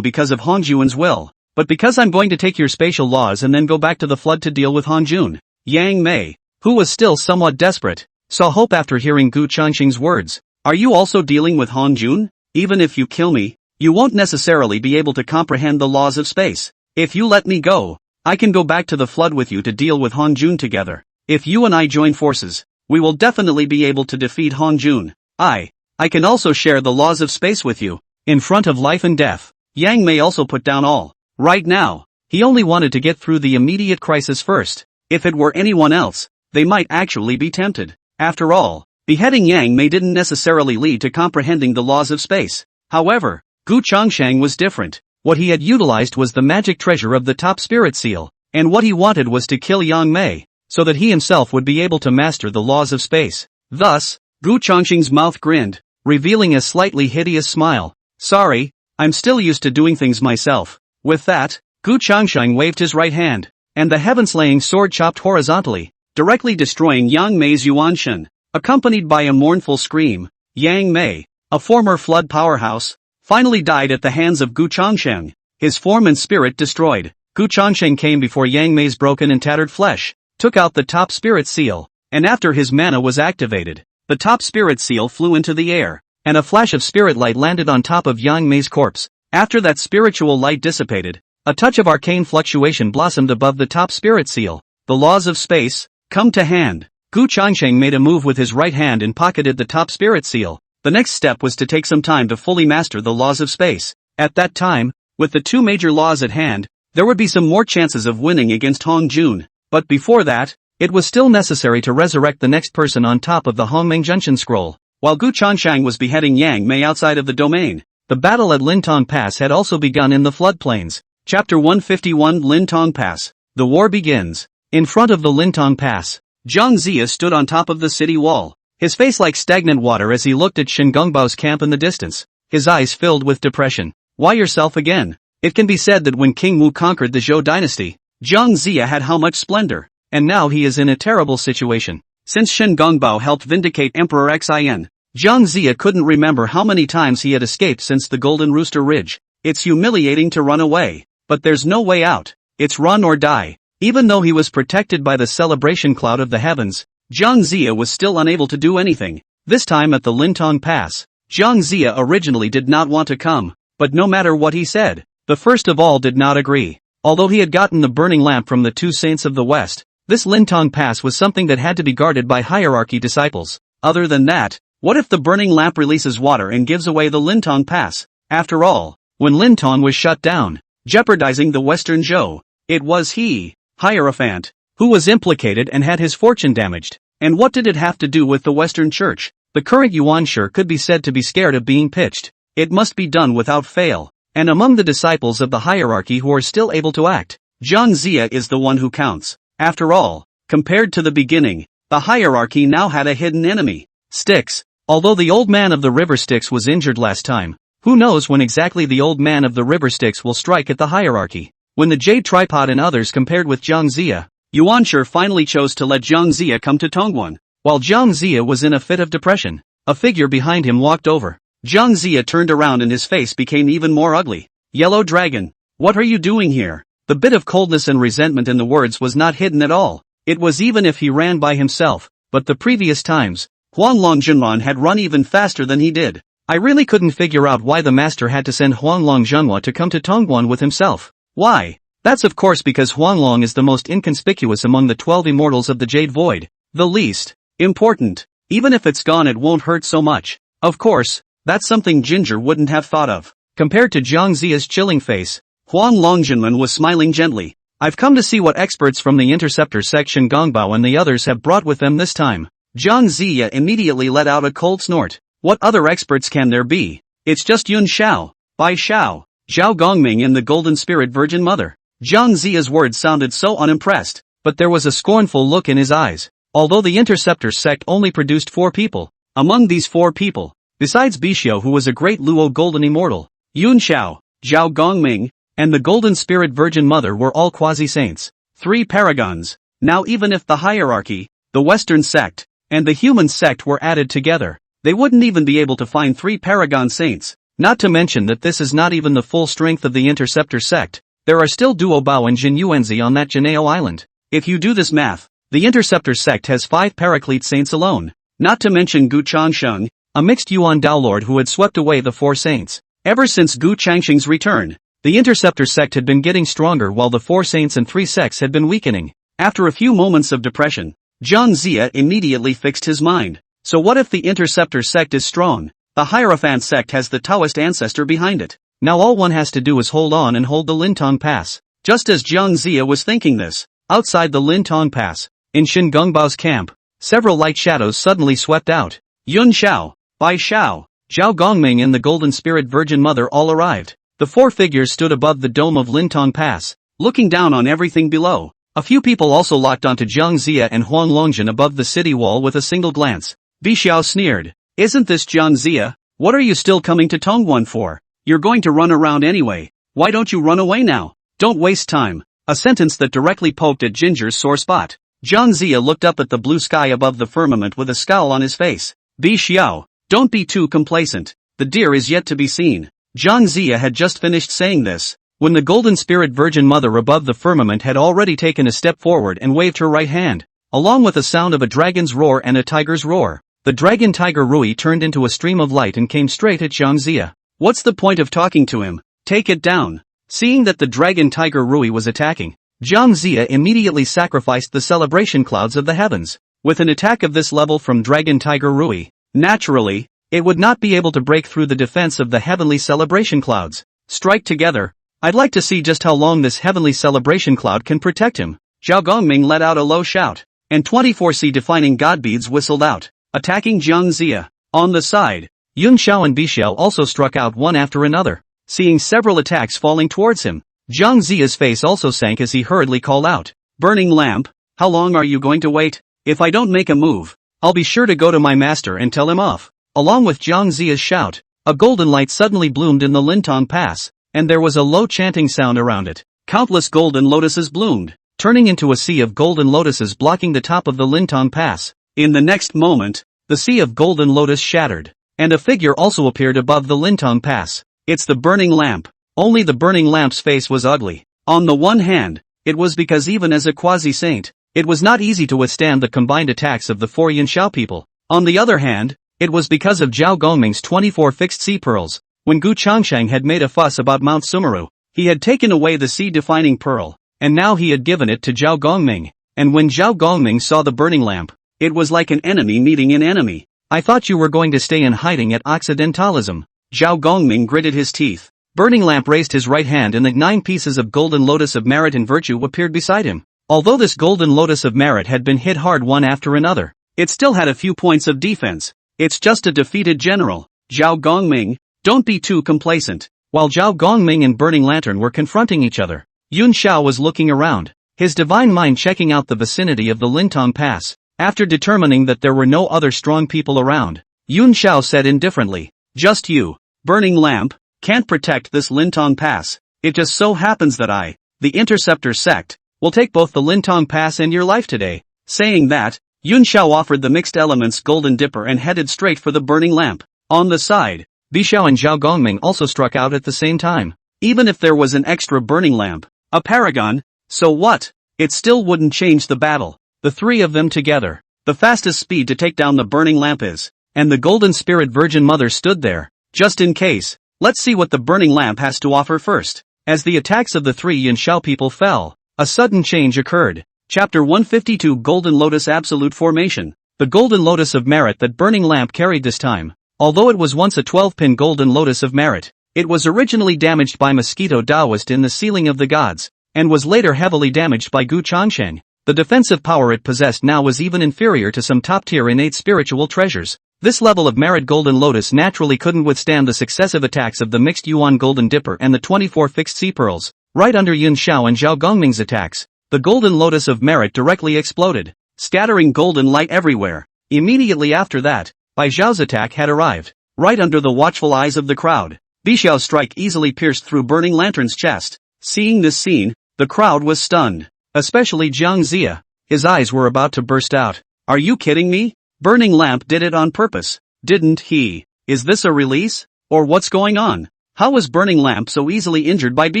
[SPEAKER 1] because of Hong Jun's will, but because I'm going to take your spatial laws and then go back to the flood to deal with Hong Jun. Yang Mei, who was still somewhat desperate, saw hope after hearing Gu Changsheng's words. Are you also dealing with Hong Jun? Even if you kill me, you won't necessarily be able to comprehend the laws of space. If you let me go, I can go back to the flood with you to deal with Hong Jun together. If you and I join forces, we will definitely be able to defeat Hong Jun. I can also share the laws of space with you. In front of life and death, Yang Mei also put down all. Right now, he only wanted to get through the immediate crisis first. If it were anyone else, they might actually be tempted. After all, beheading Yang Mei didn't necessarily lead to comprehending the laws of space. However, Gu Changsheng was different. What he had utilized was the magic treasure of the top spirit seal, and what he wanted was to kill Yang Mei, so that he himself would be able to master the laws of space. Thus, Gu Changsheng's mouth grinned, revealing a slightly hideous smile. Sorry, I'm still used to doing things myself. With that, Gu Changsheng waved his right hand, and the heaven-slaying sword chopped horizontally, directly destroying Yang Mei's Yuanshan. Accompanied by a mournful scream, Yang Mei, a former flood powerhouse, finally died at the hands of Gu Changsheng, his form and spirit destroyed. Gu Changsheng came before Yang Mei's broken and tattered flesh, took out the top spirit seal, and after his mana was activated, the top spirit seal flew into the air, and a flash of spirit light landed on top of Yang Mei's corpse. After that spiritual light dissipated, a touch of arcane fluctuation blossomed above the top spirit seal. The laws of space come to hand. Gu Changsheng made a move with his right hand and pocketed the top spirit seal. The next step was to take some time to fully master the laws of space. At that time, with the two major laws at hand, there would be some more chances of winning against Hong Jun. But before that, it was still necessary to resurrect the next person on top of the Hongmeng Junction scroll. While Gu Changsheng was beheading Yang Mei outside of the domain, the battle at Lintong Pass had also begun in the floodplains. Chapter 151 Lintong Pass. The war begins. In front of the Lintong Pass, Zhang Zia stood on top of the city wall, his face like stagnant water as he looked at Shen Gongbao's camp in the distance, his eyes filled with depression. Why yourself again? It can be said that when King Wu conquered the Zhou dynasty, Zhang Zia had how much splendor, and now he is in a terrible situation. Since Shen Gongbao helped vindicate Emperor Xin, Zhang Zia couldn't remember how many times he had escaped since the Golden Rooster Ridge. It's humiliating to run away, but there's no way out. It's run or die. Even though he was protected by the celebration cloud of the heavens, Zhang Zia was still unable to do anything. This time at the Lintong Pass, Zhang Zia originally did not want to come, but no matter what he said, the first of all did not agree. Although he had gotten the burning lamp from the two saints of the West, this Lintong Pass was something that had to be guarded by hierarchy disciples. Other than that, what if the burning lamp releases water and gives away the Lintong Pass? After all, when Lintong was shut down, jeopardizing the Western Zhou, it was he, Hierophant, who was implicated and had his fortune damaged. And what did it have to do with the Western Church? The current Yuansher could be said to be scared of being pitched. It must be done without fail. And among the disciples of the hierarchy who are still able to act, Zhang Zia is the one who counts. After all, compared to the beginning, the hierarchy now had a hidden enemy, Styx. Although the old man of the river Styx was injured last time, who knows when exactly the old man of the river Styx will strike at the hierarchy. When the Jade Tripod and others compared with Zhang Zia, Yuansher finally chose to let Zhang Zia come to Tongguan. While Zhang Zia was in a fit of depression, a figure behind him walked over. Zhang Zia turned around and his face became even more ugly. Yellow Dragon, what are you doing here? The bit of coldness and resentment in the words was not hidden at all. It was even if he ran by himself, but the previous times, Huanglong Zhenwan had run even faster than he did. I really couldn't figure out why the master had to send Huanglong Zhenhua to come to Tongguan with himself. Why? That's of course because Huanglong is the most inconspicuous among the 12 immortals of the Jade Void. The least important. Even if it's gone it won't hurt so much. Of course, that's something Ginger wouldn't have thought of. Compared to Zhang Zia's chilling face, Huanglong Zhenwan was smiling gently. I've come to see what experts from the Interceptor section Gongbao and the others have brought with them this time. Zhang Zia immediately let out a cold snort. What other experts can there be? It's just Yun Xiao, Bai Xiao, Zhao Gongming and the Golden Spirit Virgin Mother. Zhang Zia's words sounded so unimpressed, but there was a scornful look in his eyes. Although the Interceptor sect only produced 4 people, among these 4 people, besides Bixiu who was a great Luo Golden Immortal, Yun Xiao, Zhao Gongming, and the Golden Spirit Virgin Mother were all quasi-saints. 3 paragons. Now even if the hierarchy, the Western sect, and the human sect were added together, they wouldn't even be able to find 3 paragon saints. Not to mention that this is not even the full strength of the Interceptor sect. There are still Duo Bao and Jin Yuanzi on that Janeo island. If you do this math, the Interceptor sect has 5 Paraclete saints alone. Not to mention Gu Changsheng, a mixed Yuan Dao Lord who had swept away the 4 saints. Ever since Gu Changsheng's return, the Interceptor sect had been getting stronger while the 4 saints and 3 sects had been weakening. After a few moments of depression, Zhang Zia immediately fixed his mind. So what if the Interceptor sect is strong? The Hierophant sect has the Taoist ancestor behind it. Now all one has to do is hold on and hold the Lintong Pass. Just as Zhang Zia was thinking this, outside the Lintong Pass, In Shin Gongbao's camp, several light shadows suddenly swept out. Yun Xiao, Bai Xiao, Zhao Gongming and the Golden Spirit Virgin Mother all arrived. The four figures stood above the dome of Lintong Pass, looking down on everything below. A few people also locked onto Jiang Zia and Huang Longjin above the city wall with a single glance. Bi Xiao sneered. Isn't this Jiang Zia? What are you still coming to Tongguan for? You're going to run around anyway. Why don't you run away now? Don't waste time. A sentence that directly poked at Ginger's sore spot. Jiang Zia looked up at the blue sky above the firmament with a scowl on his face. Bi Xiao, don't be too complacent. The deer is yet to be seen. Jiang Zia had just finished saying this, when the Golden Spirit Virgin Mother above the firmament had already taken a step forward and waved her right hand. Along with the sound of a dragon's roar and a tiger's roar, the dragon tiger Rui turned into a stream of light and came straight at Jiang Zia. What's the point of talking to him? Take it down. Seeing that the dragon tiger Rui was attacking, Jiang Zia immediately sacrificed the celebration clouds of the heavens. With an attack of this level from dragon tiger Rui, naturally, it would not be able to break through the defense of the heavenly celebration clouds. Strike together. I'd like to see just how long this heavenly celebration cloud can protect him. Zhao Gongming let out a low shout, and 24C defining god beads whistled out, attacking Jiang Zia. On the side, Yun Xiao and Bi Xiao also struck out one after another. Seeing several attacks falling towards him, Jiang Zia's face also sank as he hurriedly called out, Burning lamp, how long are you going to wait? If I don't make a move, I'll be sure to go to my master and tell him off. Along with Jiang Zia's shout, a golden light suddenly bloomed in the Lintong Pass, and there was a low chanting sound around it. Countless golden lotuses bloomed, turning into a sea of golden lotuses blocking the top of the Lintong Pass. In the next moment, the sea of golden lotus shattered, and a figure also appeared above the Lintong Pass. It's the burning lamp. Only the burning lamp's face was ugly. On the one hand, it was because even as a quasi-saint, it was not easy to withstand the combined attacks of the four Yanxiao people. On the other hand, it was because of Zhao Gongming's 24 fixed sea pearls. When Gu Changsheng had made a fuss about Mount Sumeru, he had taken away the sea-defining pearl, and now he had given it to Zhao Gongming. And when Zhao Gongming saw the burning lamp, it was like an enemy meeting an enemy. I thought you were going to stay in hiding at Occidentalism. Zhao Gongming gritted his teeth. Burning lamp raised his right hand and the 9 pieces of golden lotus of merit and virtue appeared beside him. Although this golden lotus of merit had been hit hard one after another, it still had a few points of defense. It's just a defeated general. Zhao Gongming, don't be too complacent. While Zhao Gongming and Burning Lantern were confronting each other, Yun Xiao was looking around, his divine mind checking out the vicinity of the Lintong Pass. After determining that there were no other strong people around, Yun Xiao said indifferently, just you, Burning Lamp, can't protect this Lintong Pass. It just so happens that I, the Interceptor sect, will take both the Lintong Pass and your life today. Saying that, Yun Xiao offered the mixed elements golden dipper and headed straight for the burning lamp. On the side, Bi Xiao and Zhao Gongming also struck out at the same time. Even if there was an extra burning lamp, a paragon, so what? It still wouldn't change the battle. The three of them together, the fastest speed to take down the burning lamp is, and the Golden Spirit Virgin Mother stood there. Just in case, let's see what the burning lamp has to offer first. As the attacks of the three Yanxiao people fell, a sudden change occurred. Chapter 152 Golden Lotus Absolute Formation. The Golden Lotus of Merit that Burning Lamp carried this time. Although it was once a 12-pin Golden Lotus of Merit, it was originally damaged by Mosquito Taoist in the Ceiling of the Gods, and was later heavily damaged by Gu Changsheng. The defensive power it possessed now was even inferior to some top-tier innate spiritual treasures. This level of Merit Golden Lotus naturally couldn't withstand the successive attacks of the mixed Yuan Golden Dipper and the 24 fixed sea pearls. Right under Yun Xiao and Zhao Gongming's attacks, the Golden Lotus of Merit directly exploded, scattering golden light everywhere. Immediately after that, Bai Zhao's attack had arrived, right under the watchful eyes of the crowd. Bi Xiao's strike easily pierced through Burning Lantern's chest. Seeing this scene, the crowd was stunned, especially Jiang Zia. His eyes were about to burst out. Are you kidding me? Burning Lamp did it on purpose, didn't he? Is this a release? Or what's going on? How was Burning Lamp so easily injured by Bi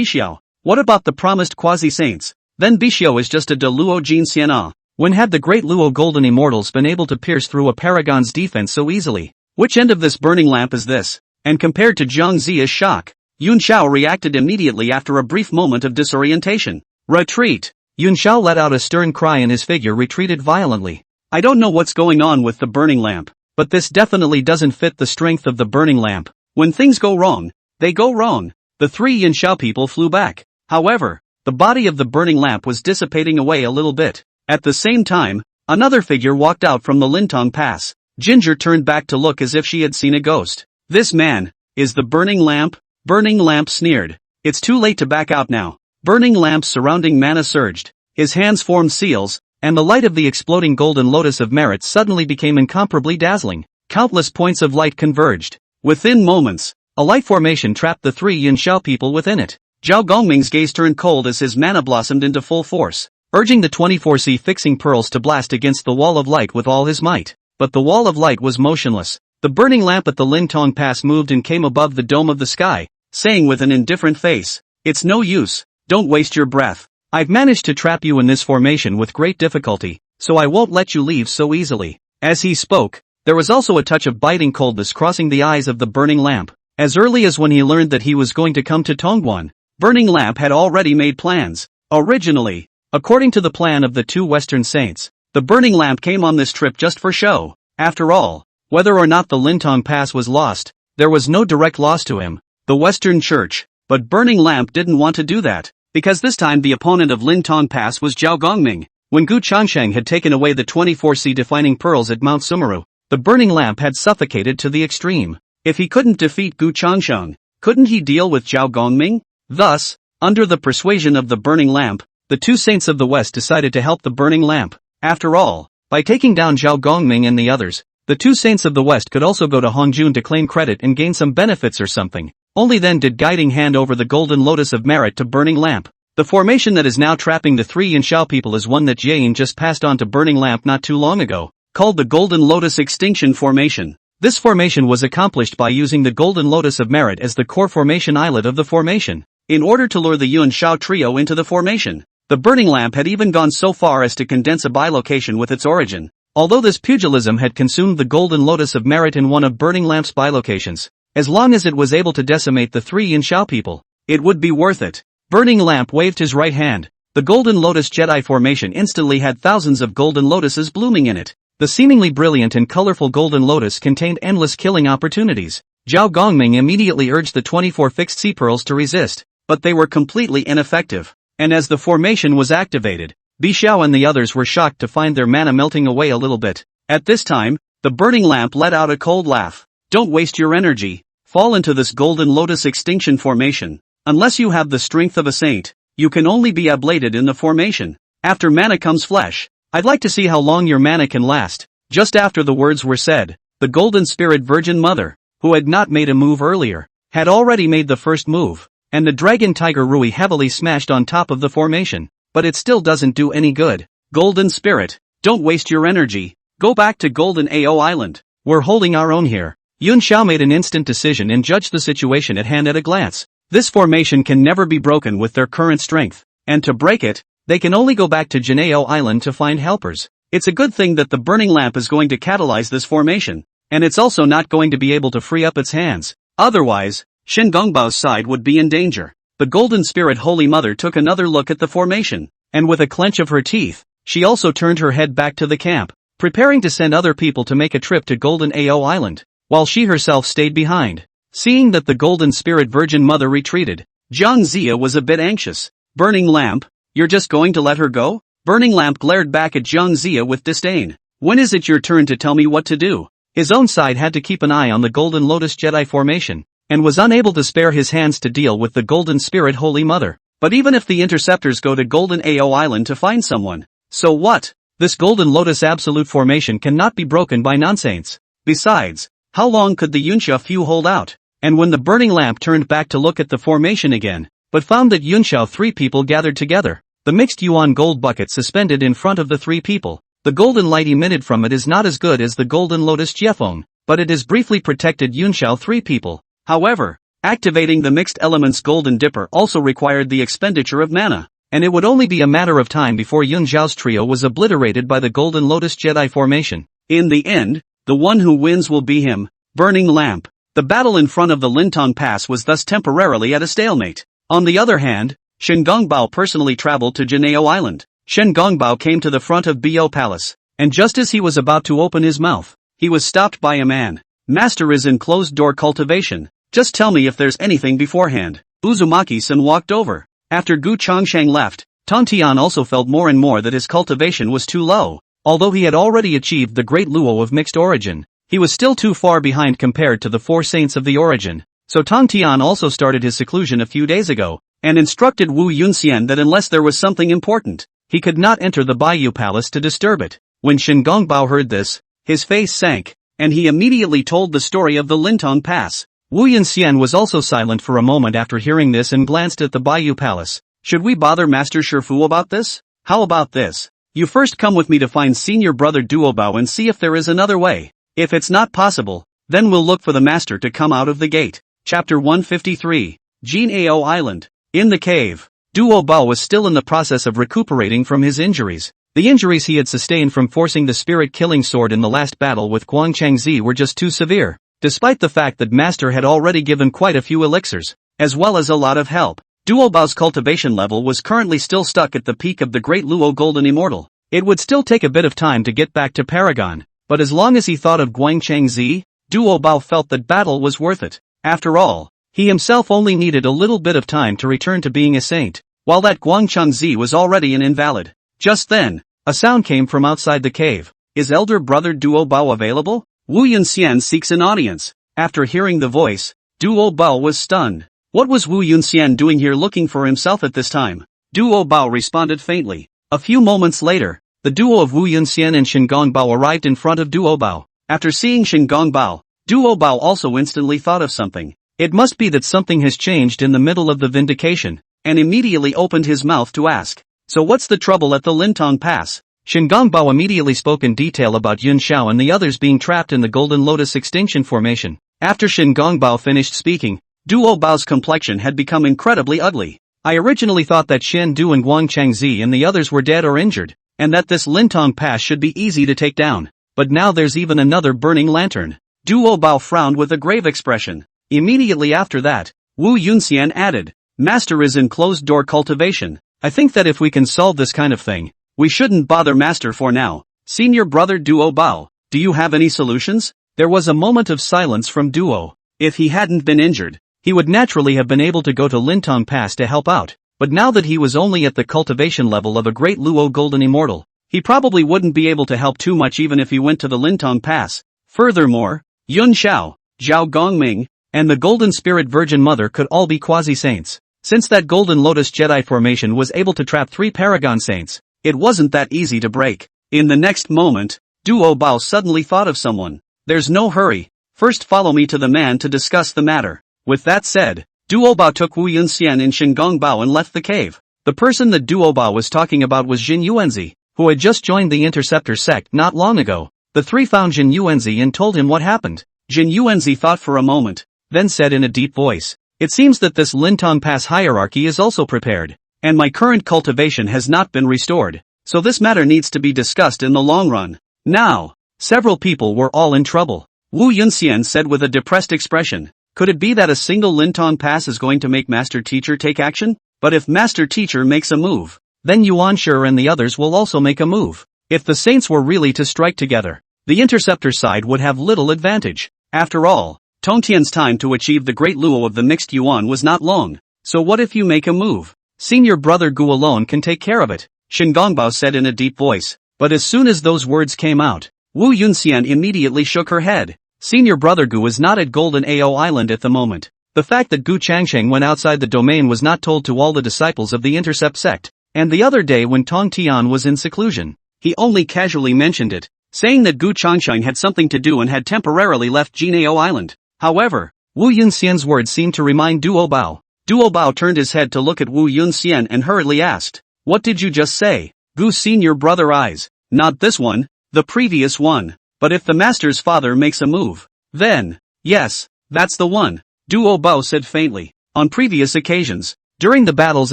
[SPEAKER 1] Xiao? What about the promised quasi-saints? Then Bi Xiao is just a de Luo Jin Xian'a. When had the great Luo Golden Immortals been able to pierce through a paragon's defense so easily? Which end of this burning lamp is this? And compared to Jiang Zia's shock, Yun Xiao reacted immediately after a brief moment of disorientation. Retreat! Yun Xiao let out a stern cry and his figure retreated violently. I don't know what's going on with the burning lamp, but this definitely doesn't fit the strength of the burning lamp. When things go wrong, they go wrong. The three Yanxiao people flew back. However, the body of the burning lamp was dissipating away a little bit. At the same time, another figure walked out from the Lintong Pass. Ginger turned back to look as if she had seen a ghost. "This man is the Burning Lamp?" Burning Lamp sneered. "It's too late to back out now." Burning Lamp's surrounding mana surged. His hands formed seals, and the light of the exploding golden lotus of merit suddenly became incomparably dazzling. Countless points of light converged. Within moments, a light formation trapped the three Yuanxiao people within it. Zhao Gongming's gaze turned cold as his mana blossomed into full force, urging the 24C fixing pearls to blast against the wall of light with all his might. But the wall of light was motionless. The burning lamp at the Lintong Pass moved and came above the dome of the sky, saying with an indifferent face, "It's no use, don't waste your breath. I've managed to trap you in this formation with great difficulty, so I won't let you leave so easily." As he spoke, there was also a touch of biting coldness crossing the eyes of the burning lamp. As early as when he learned that he was going to come to Tongguan, Burning Lamp had already made plans. Originally, according to the plan of the two Western saints, the Burning Lamp came on this trip just for show. After all, whether or not the Lintong Pass was lost, there was no direct loss to him, the Western Church. But Burning Lamp didn't want to do that, because this time the opponent of Lintong Pass was Zhao Gongming. When Gu Changsheng had taken away the 24C defining pearls at Mount Sumeru, the Burning Lamp had suffocated to the extreme. If he couldn't defeat Gu Changsheng, couldn't he deal with Zhao Gongming? Thus, under the persuasion of the Burning Lamp, the two saints of the West decided to help the Burning Lamp. After all, by taking down Zhao Gongming and the others, the two saints of the West could also go to Hongjun to claim credit and gain some benefits or something. Only then did Guiding hand over the Golden Lotus of Merit to Burning Lamp. The formation that is now trapping the three Yanxiao people is one that Jiayin just passed on to Burning Lamp not too long ago, called the Golden Lotus Extinction Formation. This formation was accomplished by using the Golden Lotus of Merit as the core formation islet of the formation. In order to lure the Yuanxiao trio into the formation, the Burning Lamp had even gone so far as to condense a bilocation with its origin. Although this pugilism had consumed the Golden Lotus of Merit in one of Burning Lamp's bilocations, as long as it was able to decimate the three Yanxiao people, it would be worth it. Burning Lamp waved his right hand. The Golden Lotus Jedi formation instantly had thousands of golden lotuses blooming in it. The seemingly brilliant and colorful golden lotus contained endless killing opportunities. Zhao Gongming immediately urged the 24 fixed sea pearls to resist, but they were completely ineffective. And as the formation was activated, Bixiao and the others were shocked to find their mana melting away a little bit. At this time, the Burning Lamp let out a cold laugh. "Don't waste your energy. Fall into this Golden Lotus Extinction Formation. Unless you have the strength of a saint, you can only be ablated in the formation. After mana comes flesh. I'd like to see how long your mana can last." Just after the words were said, the Golden Spirit Virgin Mother, who had not made a move earlier, had already made the first move, and the Dragon Tiger Rui heavily smashed on top of the formation. But it still doesn't do any good. "Golden Spirit, don't waste your energy. Go back to Golden Ao Island. We're holding our own here." Yun Xiao made an instant decision and judged the situation at hand at a glance. This formation can never be broken with their current strength, and to break it, they can only go back to Jinao Island to find helpers. It's a good thing that the Burning Lamp is going to catalyze this formation, and it's also not going to be able to free up its hands. Otherwise, Shen Gongbao's side would be in danger. The Golden Spirit Holy Mother took another look at the formation, and with a clench of her teeth, she also turned her head back to the camp, preparing to send other people to make a trip to Golden Ao Island, while she herself stayed behind. Seeing that the Golden Spirit Virgin Mother retreated, Zhang Zia was a bit anxious. "Burning Lamp, you're just going to let her go?" Burning Lamp glared back at Zhang Zia with disdain. "When is it your turn to tell me what to do?" His own side had to keep an eye on the Golden Lotus Jedi formation, and was unable to spare his hands to deal with the Golden Spirit Holy Mother. But even if the interceptors go to Golden Ao Island to find someone, so what? This Golden Lotus Absolute formation cannot be broken by non-saints. Besides, how long could the Yunxia few hold out? And when the Burning Lamp turned back to look at the formation again, but found that Yunxiao three people gathered together, the mixed yuan gold bucket suspended in front of the three people. The golden light emitted from it is not as good as the Golden Lotus Jiefeng, but it has briefly protected Yunxiao three people. However, activating the mixed elements Golden Dipper also required the expenditure of mana, and it would only be a matter of time before Yunxiao's trio was obliterated by the Golden Lotus Jedi formation. In the end, the one who wins will be him, Burning Lamp. The battle in front of the Lintong Pass was thus temporarily at a stalemate. On the other hand, Shen Gongbao personally traveled to Jinao Island. Shen Gongbao came to the front of Bo Palace, and just as he was about to open his mouth, he was stopped by a man. "Master is in closed-door cultivation. Just tell me if there's anything beforehand." Uzumaki-san walked over. After Gu Changsheng left, Tontian also felt more and more that his cultivation was too low. Although he had already achieved the Great Luo of mixed origin, he was still too far behind compared to the 4 saints of the origin. So Tontian also started his seclusion a few days ago, and instructed Wu Yunxian that unless there was something important, he could not enter the Baiyu Palace to disturb it. When Shen Gongbao heard this, his face sank, and he immediately told the story of the Lintong Pass. Wu Yunxian was also silent for a moment after hearing this and glanced at the Baiyu Palace. Should we bother Master Shifu about this? How about this? You first come with me to find senior brother Duobao and see if there is another way. If it's not possible, then we'll look for the master to come out of the gate. Chapter 153. Juejiao Island. In the cave, Duobao was still in the process of recuperating from his injuries. The injuries he had sustained from forcing the spirit-killing sword in the last battle with Guang Changzi were just too severe, despite the fact that Master had already given quite a few elixirs, as well as a lot of help. Duobao's cultivation level was currently still stuck at the peak of the Great Luo Golden Immortal. It would still take a bit of time to get back to Paragon, but as long as he thought of Guang Changzi, Duobao felt that battle was worth it. After all, he himself only needed a little bit of time to return to being a saint, while that Guang Changzi was already an invalid. Just then, a sound came from outside the cave. Is elder brother Duobao available? Wu Yunxian seeks an audience. After hearing the voice, Duobao was stunned. What was Wu Yunxian doing here looking for himself at this time? Duobao responded faintly. A few moments later, the duo of Wu Yunxian and Shen Gongbao arrived in front of Duobao. After seeing Shen Gongbao, Duobao also instantly thought of something. It must be that something has changed in the middle of the vindication, and immediately opened his mouth to ask. So what's the trouble at the Lintong Pass? Shen Gongbao immediately spoke in detail about Juejiao and the others being trapped in the Golden Lotus Extinction Formation. After Shen Gongbao finished speaking, Duobao's complexion had become incredibly ugly. I originally thought that Shen Du and Guang Changzi and the others were dead or injured, and that this Lintong Pass should be easy to take down. But now there's even another burning lantern. Duobao frowned with a grave expression. Immediately after that, Wu Yunxian added, Master is in closed-door cultivation. I think that if we can solve this kind of thing, we shouldn't bother Master for now. Senior brother Duobao, do you have any solutions? There was a moment of silence from Duo. If he hadn't been injured, he would naturally have been able to go to Lintong Pass to help out, but now that he was only at the cultivation level of a Great Luo Golden Immortal, he probably wouldn't be able to help too much even if he went to the Lintong Pass. Furthermore, Yun Xiao, Zhao Gongming, and the Golden Spirit Virgin Mother could all be quasi-saints. Since that Golden Lotus Jedi formation was able to trap 3 Paragon Saints, it wasn't that easy to break. In the next moment, Duobao suddenly thought of someone. There's no hurry. First follow me to the man to discuss the matter. With that said, Duobao took Wu Yunxian and Shen Gongbao and left the cave. The person that Duobao was talking about was Jin Yuanzi, who had just joined the Interceptor sect not long ago. The three found Jin Yuanzi and told him what happened. Jin Yuanzi thought for a moment, then said in a deep voice, It seems that this Lintong Pass hierarchy is also prepared, and my current cultivation has not been restored, so this matter needs to be discussed in the long run. Now, several people were all in trouble. Wu Yunxian said with a depressed expression, Could it be that a single Lintong Pass is going to make Master Teacher take action? But if Master Teacher makes a move, then Yuan Shi and the others will also make a move. If the saints were really to strike together, the Interceptor side would have little advantage. After all, Tongtian's time to achieve the Great Luo of the Mixed Yuan was not long, so what if you make a move? Senior brother Gu alone can take care of it, Shen Gongbao said in a deep voice. But as soon as those words came out, Wu Yunxian immediately shook her head. Senior brother Gu was not at Golden Ao Island at the moment. The fact that Gu Changsheng went outside the domain was not told to all the disciples of the Intercept sect, and the other day when Tong Tian was in seclusion, he only casually mentioned it, saying that Gu Changsheng had something to do and had temporarily left Jinao Island. However, Wu Yunxian's words seemed to remind Duobao. Duobao turned his head to look at Wu Yunxian and hurriedly asked, What did you just say? Gu's senior brother eyes. Not this one, the previous one. But if the master's father makes a move, then, yes, that's the one, Duobao said faintly. On previous occasions, during the battles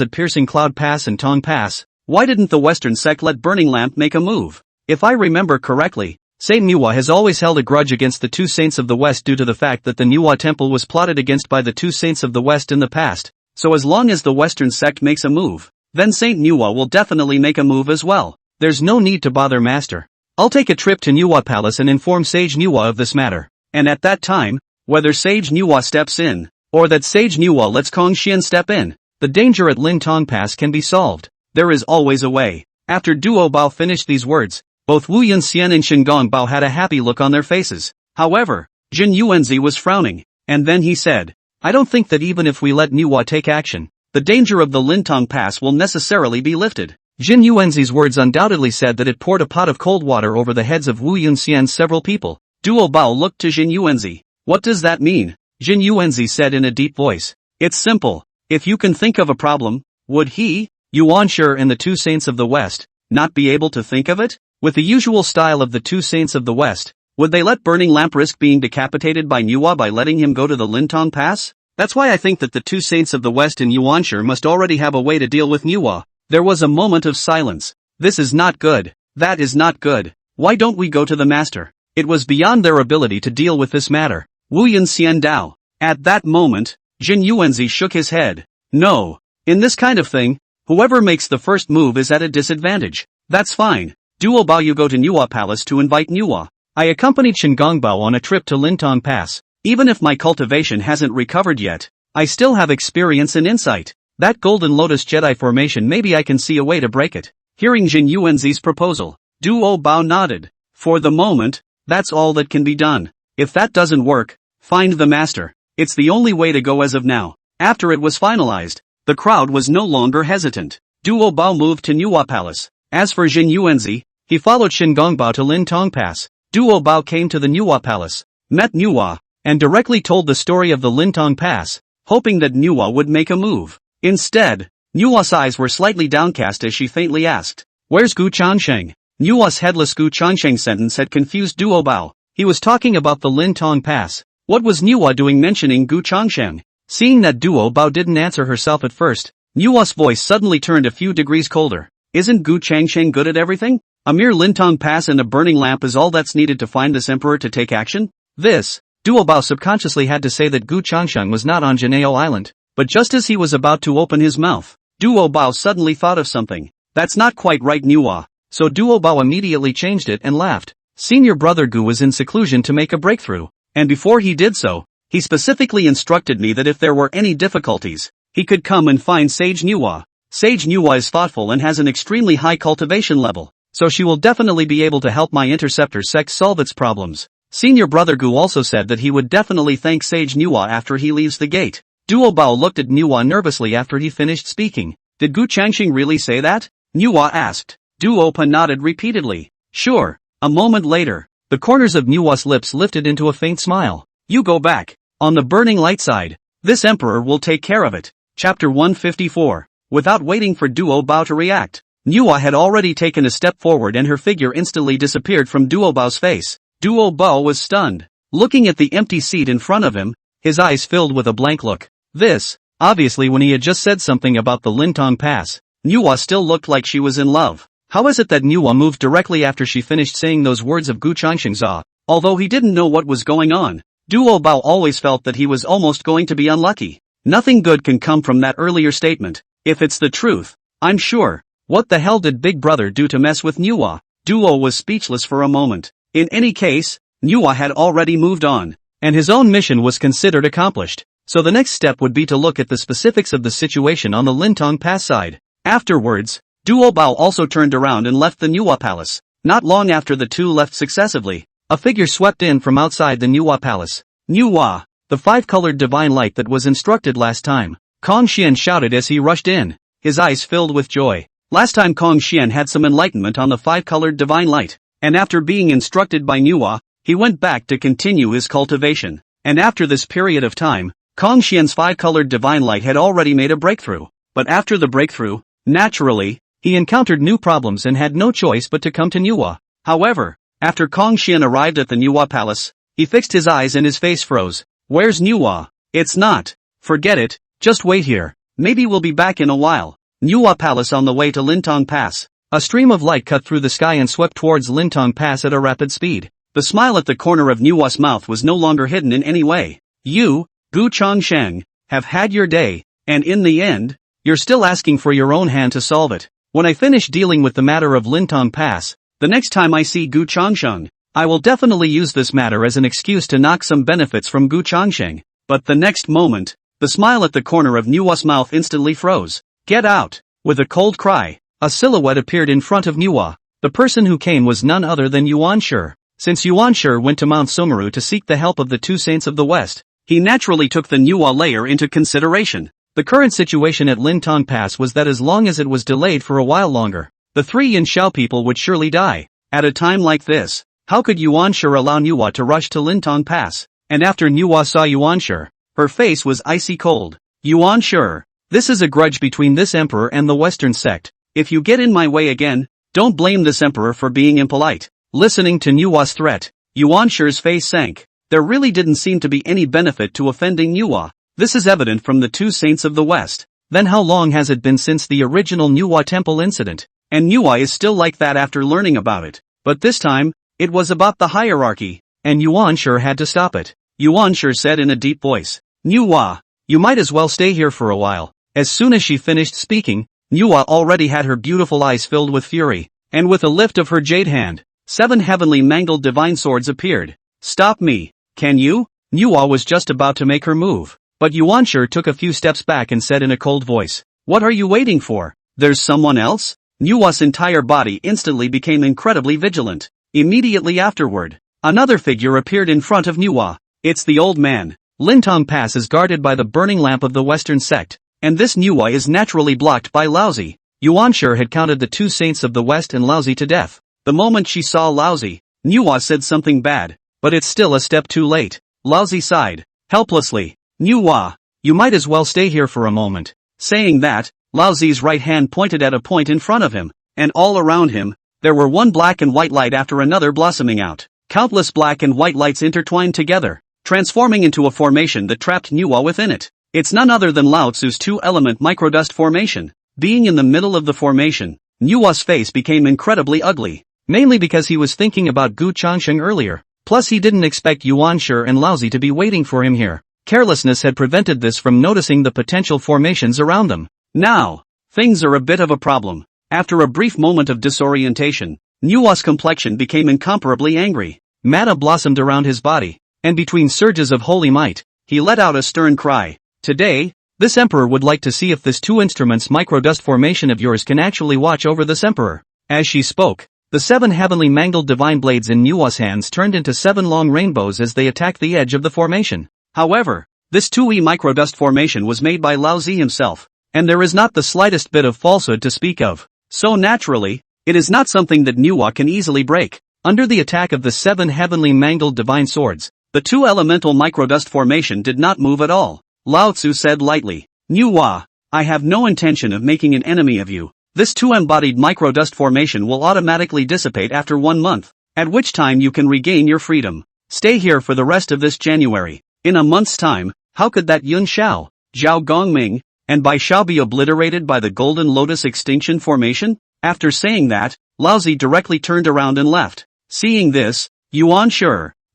[SPEAKER 1] at Piercing Cloud Pass and Tong Pass, why didn't the Western sect let Burning Lamp make a move? If I remember correctly, Saint Nuwa has always held a grudge against the 2 saints of the West due to the fact that the Nuwa temple was plotted against by the 2 saints of the West in the past, so as long as the Western sect makes a move, then Saint Nuwa will definitely make a move as well. There's no need to bother Master. I'll take a trip to Nuwa Palace and inform Sage Nuwa of this matter, and at that time, whether Sage Nuwa steps in, or that Sage Nuwa lets Kong Xian step in, the danger at Lintong Pass can be solved. there is always a way. After Duo Bao finished these words, both Wu Yunxian and Shingon Bao had a happy look on their faces. However, Jin Yuanzi was frowning, and then he said, I don't think that even if we let Niwa take action, the danger of the Lintong Pass will necessarily be lifted. Jin Yuanzi's words undoubtedly said that it poured a pot of cold water over the heads of Wu Yunxian's several people. Duo Bao looked to Jin Yuanzi. What does that mean? Jin Yuanzi said in a deep voice. It's simple. If you can think of a problem, would he, Yuan Shi and the two saints of the West, not be able to think of it? With the usual style of the two saints of the West, would they let Burning Lamp risk being decapitated by Niwa by letting him go to the Lintong Pass? That's why I think that the two saints of the West and Yuan Shi must already have a way to deal with Niwa. There was a moment of silence. This is not good. That is not good. Why don't we go to the master? It was beyond their ability to deal with this matter. Wu Yunxian Dao. At that moment, Jin Yuanzi shook his head. No. In this kind of thing, whoever makes the first move is at a disadvantage. That's fine. Duo Bao, you go to Niwa Palace to invite Niwa. I accompanied Shingon Bao on a trip to Lintong Pass. Even if my cultivation hasn't recovered yet, I still have experience and insight. That Golden Lotus Jedi formation, maybe I can see a way to break it. Hearing Jin Yuanzi's proposal, Duo Bao nodded. For the moment, that's all that can be done. If that doesn't work, find the master. It's the only way to go as of now. After it was finalized, the crowd was no longer hesitant. Duo Bao moved to Niwa Palace. As for Jin Yuanzi, he followed Shingon Bao to Lintong Pass. Duo Bao came to the Niwa Palace, met Niwa, and directly told the story of the Lintong Pass, hoping that Niwa would make a move. Instead, Niwa's eyes were slightly downcast as she faintly asked, Where's Gu Changsheng? Niwa's headless Gu Changsheng sentence had confused Duo Bao. He was talking about the Lintong Pass. What was Niwa doing mentioning Gu Changsheng? Seeing that Duo Bao didn't answer herself at first, Niwa's voice suddenly turned a few degrees colder. Isn't Gu Changsheng good at everything? A mere Lintong Pass and a burning lamp is all that's needed to find this emperor to take action? This, Duo Bao subconsciously had to say that Gu Changsheng was not on Juejiao Island. But just as he was about to open his mouth, Duo Bao suddenly thought of something. That's not quite right, Niwa. So Duo Bao immediately changed it and laughed. Senior brother Gu was in seclusion to make a breakthrough. And before he did so, he specifically instructed me that if there were any difficulties, he could come and find Sage Niwa. Sage Niwa is thoughtful and has an extremely high cultivation level, so she will definitely be able to help my interceptor sect solve its problems. Senior brother Gu also said that he would definitely thank Sage Niwa after he leaves the gate. Duo Bao looked at Niwa nervously after he finished speaking. Did Gu Changsheng really say that? Niwa asked. Duo Pa nodded repeatedly. Sure. A moment later, the corners of Niwa's lips lifted into a faint smile. You go back. On the burning light side. This emperor will take care of it. Chapter 154. Without waiting for Duo Bao to react, Niwa had already taken a step forward and her figure instantly disappeared from Duo Bao's face. Duo Bao was stunned. Looking at the empty seat in front of him, his eyes filled with a blank look. This, obviously when he had just said something about the Lintong Pass, Niwa still looked like she was in love. How is it that Niwa moved directly after she finished saying those words of Gu Changsheng's? Although he didn't know what was going on, Duo Bao always felt that he was almost going to be unlucky. Nothing good can come from that earlier statement. If it's the truth, I'm sure. What the hell did Big Brother do to mess with Niwa? Duo was speechless for a moment. In any case, Niwa had already moved on, and his own mission was considered accomplished. So the next step would be to look at the specifics of the situation on the Lintong Pass side. Afterwards, Duo Bao also turned around and left the Niwa Palace. Not long after the two left successively, a figure swept in from outside the Niwa Palace. Niwa, the five-colored divine light that was instructed last time. Kong Xian shouted as he rushed in, his eyes filled with joy. Last time Kong Xian had some enlightenment on the five-colored divine light, and after being instructed by Niwa, he went back to continue his cultivation. And after this period of time, Kong Xian's five-colored divine light had already made a breakthrough. But after the breakthrough, naturally, he encountered new problems and had no choice but to come to Niwa. However, after Kong Xian arrived at the Niwa Palace, he fixed his eyes and his face froze. Where's Niwa? It's not. Forget it, just wait here. Maybe we'll be back in a while. Niwa Palace on the way to Lintong Pass. A stream of light cut through the sky and swept towards Lintong Pass at a rapid speed. The smile at the corner of Niwa's mouth was no longer hidden in any way. You, Gu Changsheng, have had your day, and in the end, you're still asking for your own hand to solve it. When I finish dealing with the matter of Lintong Pass, the next time I see Gu Changsheng, I will definitely use this matter as an excuse to knock some benefits from Gu Changsheng. But the next moment, the smile at the corner of Niwa's mouth instantly froze. Get out! With a cold cry, a silhouette appeared in front of Nuwa. The person who came was none other than Yuan Shi. Since Yuan Shi went to Mount Sumeru to seek the help of the two saints of the West, he naturally took the Nuwa layer into consideration. The current situation at Lintong Pass was that as long as it was delayed for a while longer, the three Yanxiao people would surely die. At a time like this, how could Yuan Shi allow Nuwa to rush to Lintong Pass? And after Nuwa saw Yuan Shi, her face was icy cold. Yuan Shi, this is a grudge between this emperor and the Western sect. If you get in my way again, don't blame this emperor for being impolite. Listening to Nuwa's threat, Yuan Shi's face sank. There really didn't seem to be any benefit to offending Nuwa. This is evident from the two saints of the West. Then how long has it been since the original Nuwa temple incident? And Nuwa is still like that after learning about it. But this time, it was about the hierarchy, and Yuan Shi had to stop it. Yuan Shi said in a deep voice, Nuwa, you might as well stay here for a while. As soon as she finished speaking, Nuwa already had her beautiful eyes filled with fury, and with a lift of her jade hand, 7 heavenly mangled divine swords appeared. Stop me, can you? Nuwa was just about to make her move, but Yuan Shi took a few steps back and said in a cold voice, what are you waiting for? There's someone else? Nuwa's entire body instantly became incredibly vigilant. Immediately afterward, another figure appeared in front of Nuwa. It's the old man. Lintong Pass is guarded by the burning lamp of the Western sect, and this Nuwa is naturally blocked by Laozi. Yuan Shi had counted the two saints of the West and Laozi to death. The moment she saw Laozi, Nuwa said something bad, but it's still a step too late. Laozi sighed, helplessly. Nuwa, you might as well stay here for a moment. Saying that, Laozi's right hand pointed at a point in front of him, and all around him, there were one black and white light after another blossoming out. Countless black and white lights intertwined together, transforming into a formation that trapped Nuwa within it. It's none other than Lao Tzu's two-element microdust formation. Being in the middle of the formation, Nuwa's face became incredibly ugly, mainly because he was thinking about Gu Changsheng earlier. Plus he didn't expect Yuan Shi and Laozi to be waiting for him here. Carelessness had prevented this from noticing the potential formations around them. Now, things are a bit of a problem. After a brief moment of disorientation, Nuwa's complexion became incomparably angry. Mana blossomed around his body, and between surges of holy might, he let out a stern cry. Today, this emperor would like to see if this two instruments microdust formation of yours can actually watch over this emperor. As she spoke, the 7 heavenly mangled divine blades in Nuwa's hands turned into 7 long rainbows as they attacked the edge of the formation. However, this 2E microdust formation was made by Laozi himself, and there is not the slightest bit of falsehood to speak of. So naturally, it is not something that Nuwa can easily break. Under the attack of the 7 heavenly mangled divine swords, the 2 elemental microdust formation did not move at all. Lao Tzu said lightly, Nuwa, I have no intention of making an enemy of you. This 2 embodied microdust formation will automatically dissipate after 1 month, at which time you can regain your freedom. Stay here for the rest of this January. In a month's time, how could that Yun Xiao, Zhao Gongming, and Bai Shao be obliterated by the Golden Lotus Extinction Formation? After saying that, Laozi directly turned around and left. Seeing this, Yuan Shi,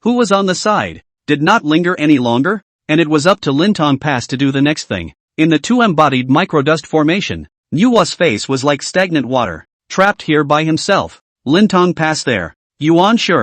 [SPEAKER 1] who was on the side, did not linger any longer, and it was up to Lintong Pass to do the next thing. In the 2 embodied microdust formation, Nuwa's face was like stagnant water, trapped here by himself. Lintong Pass there. Yuan Shi,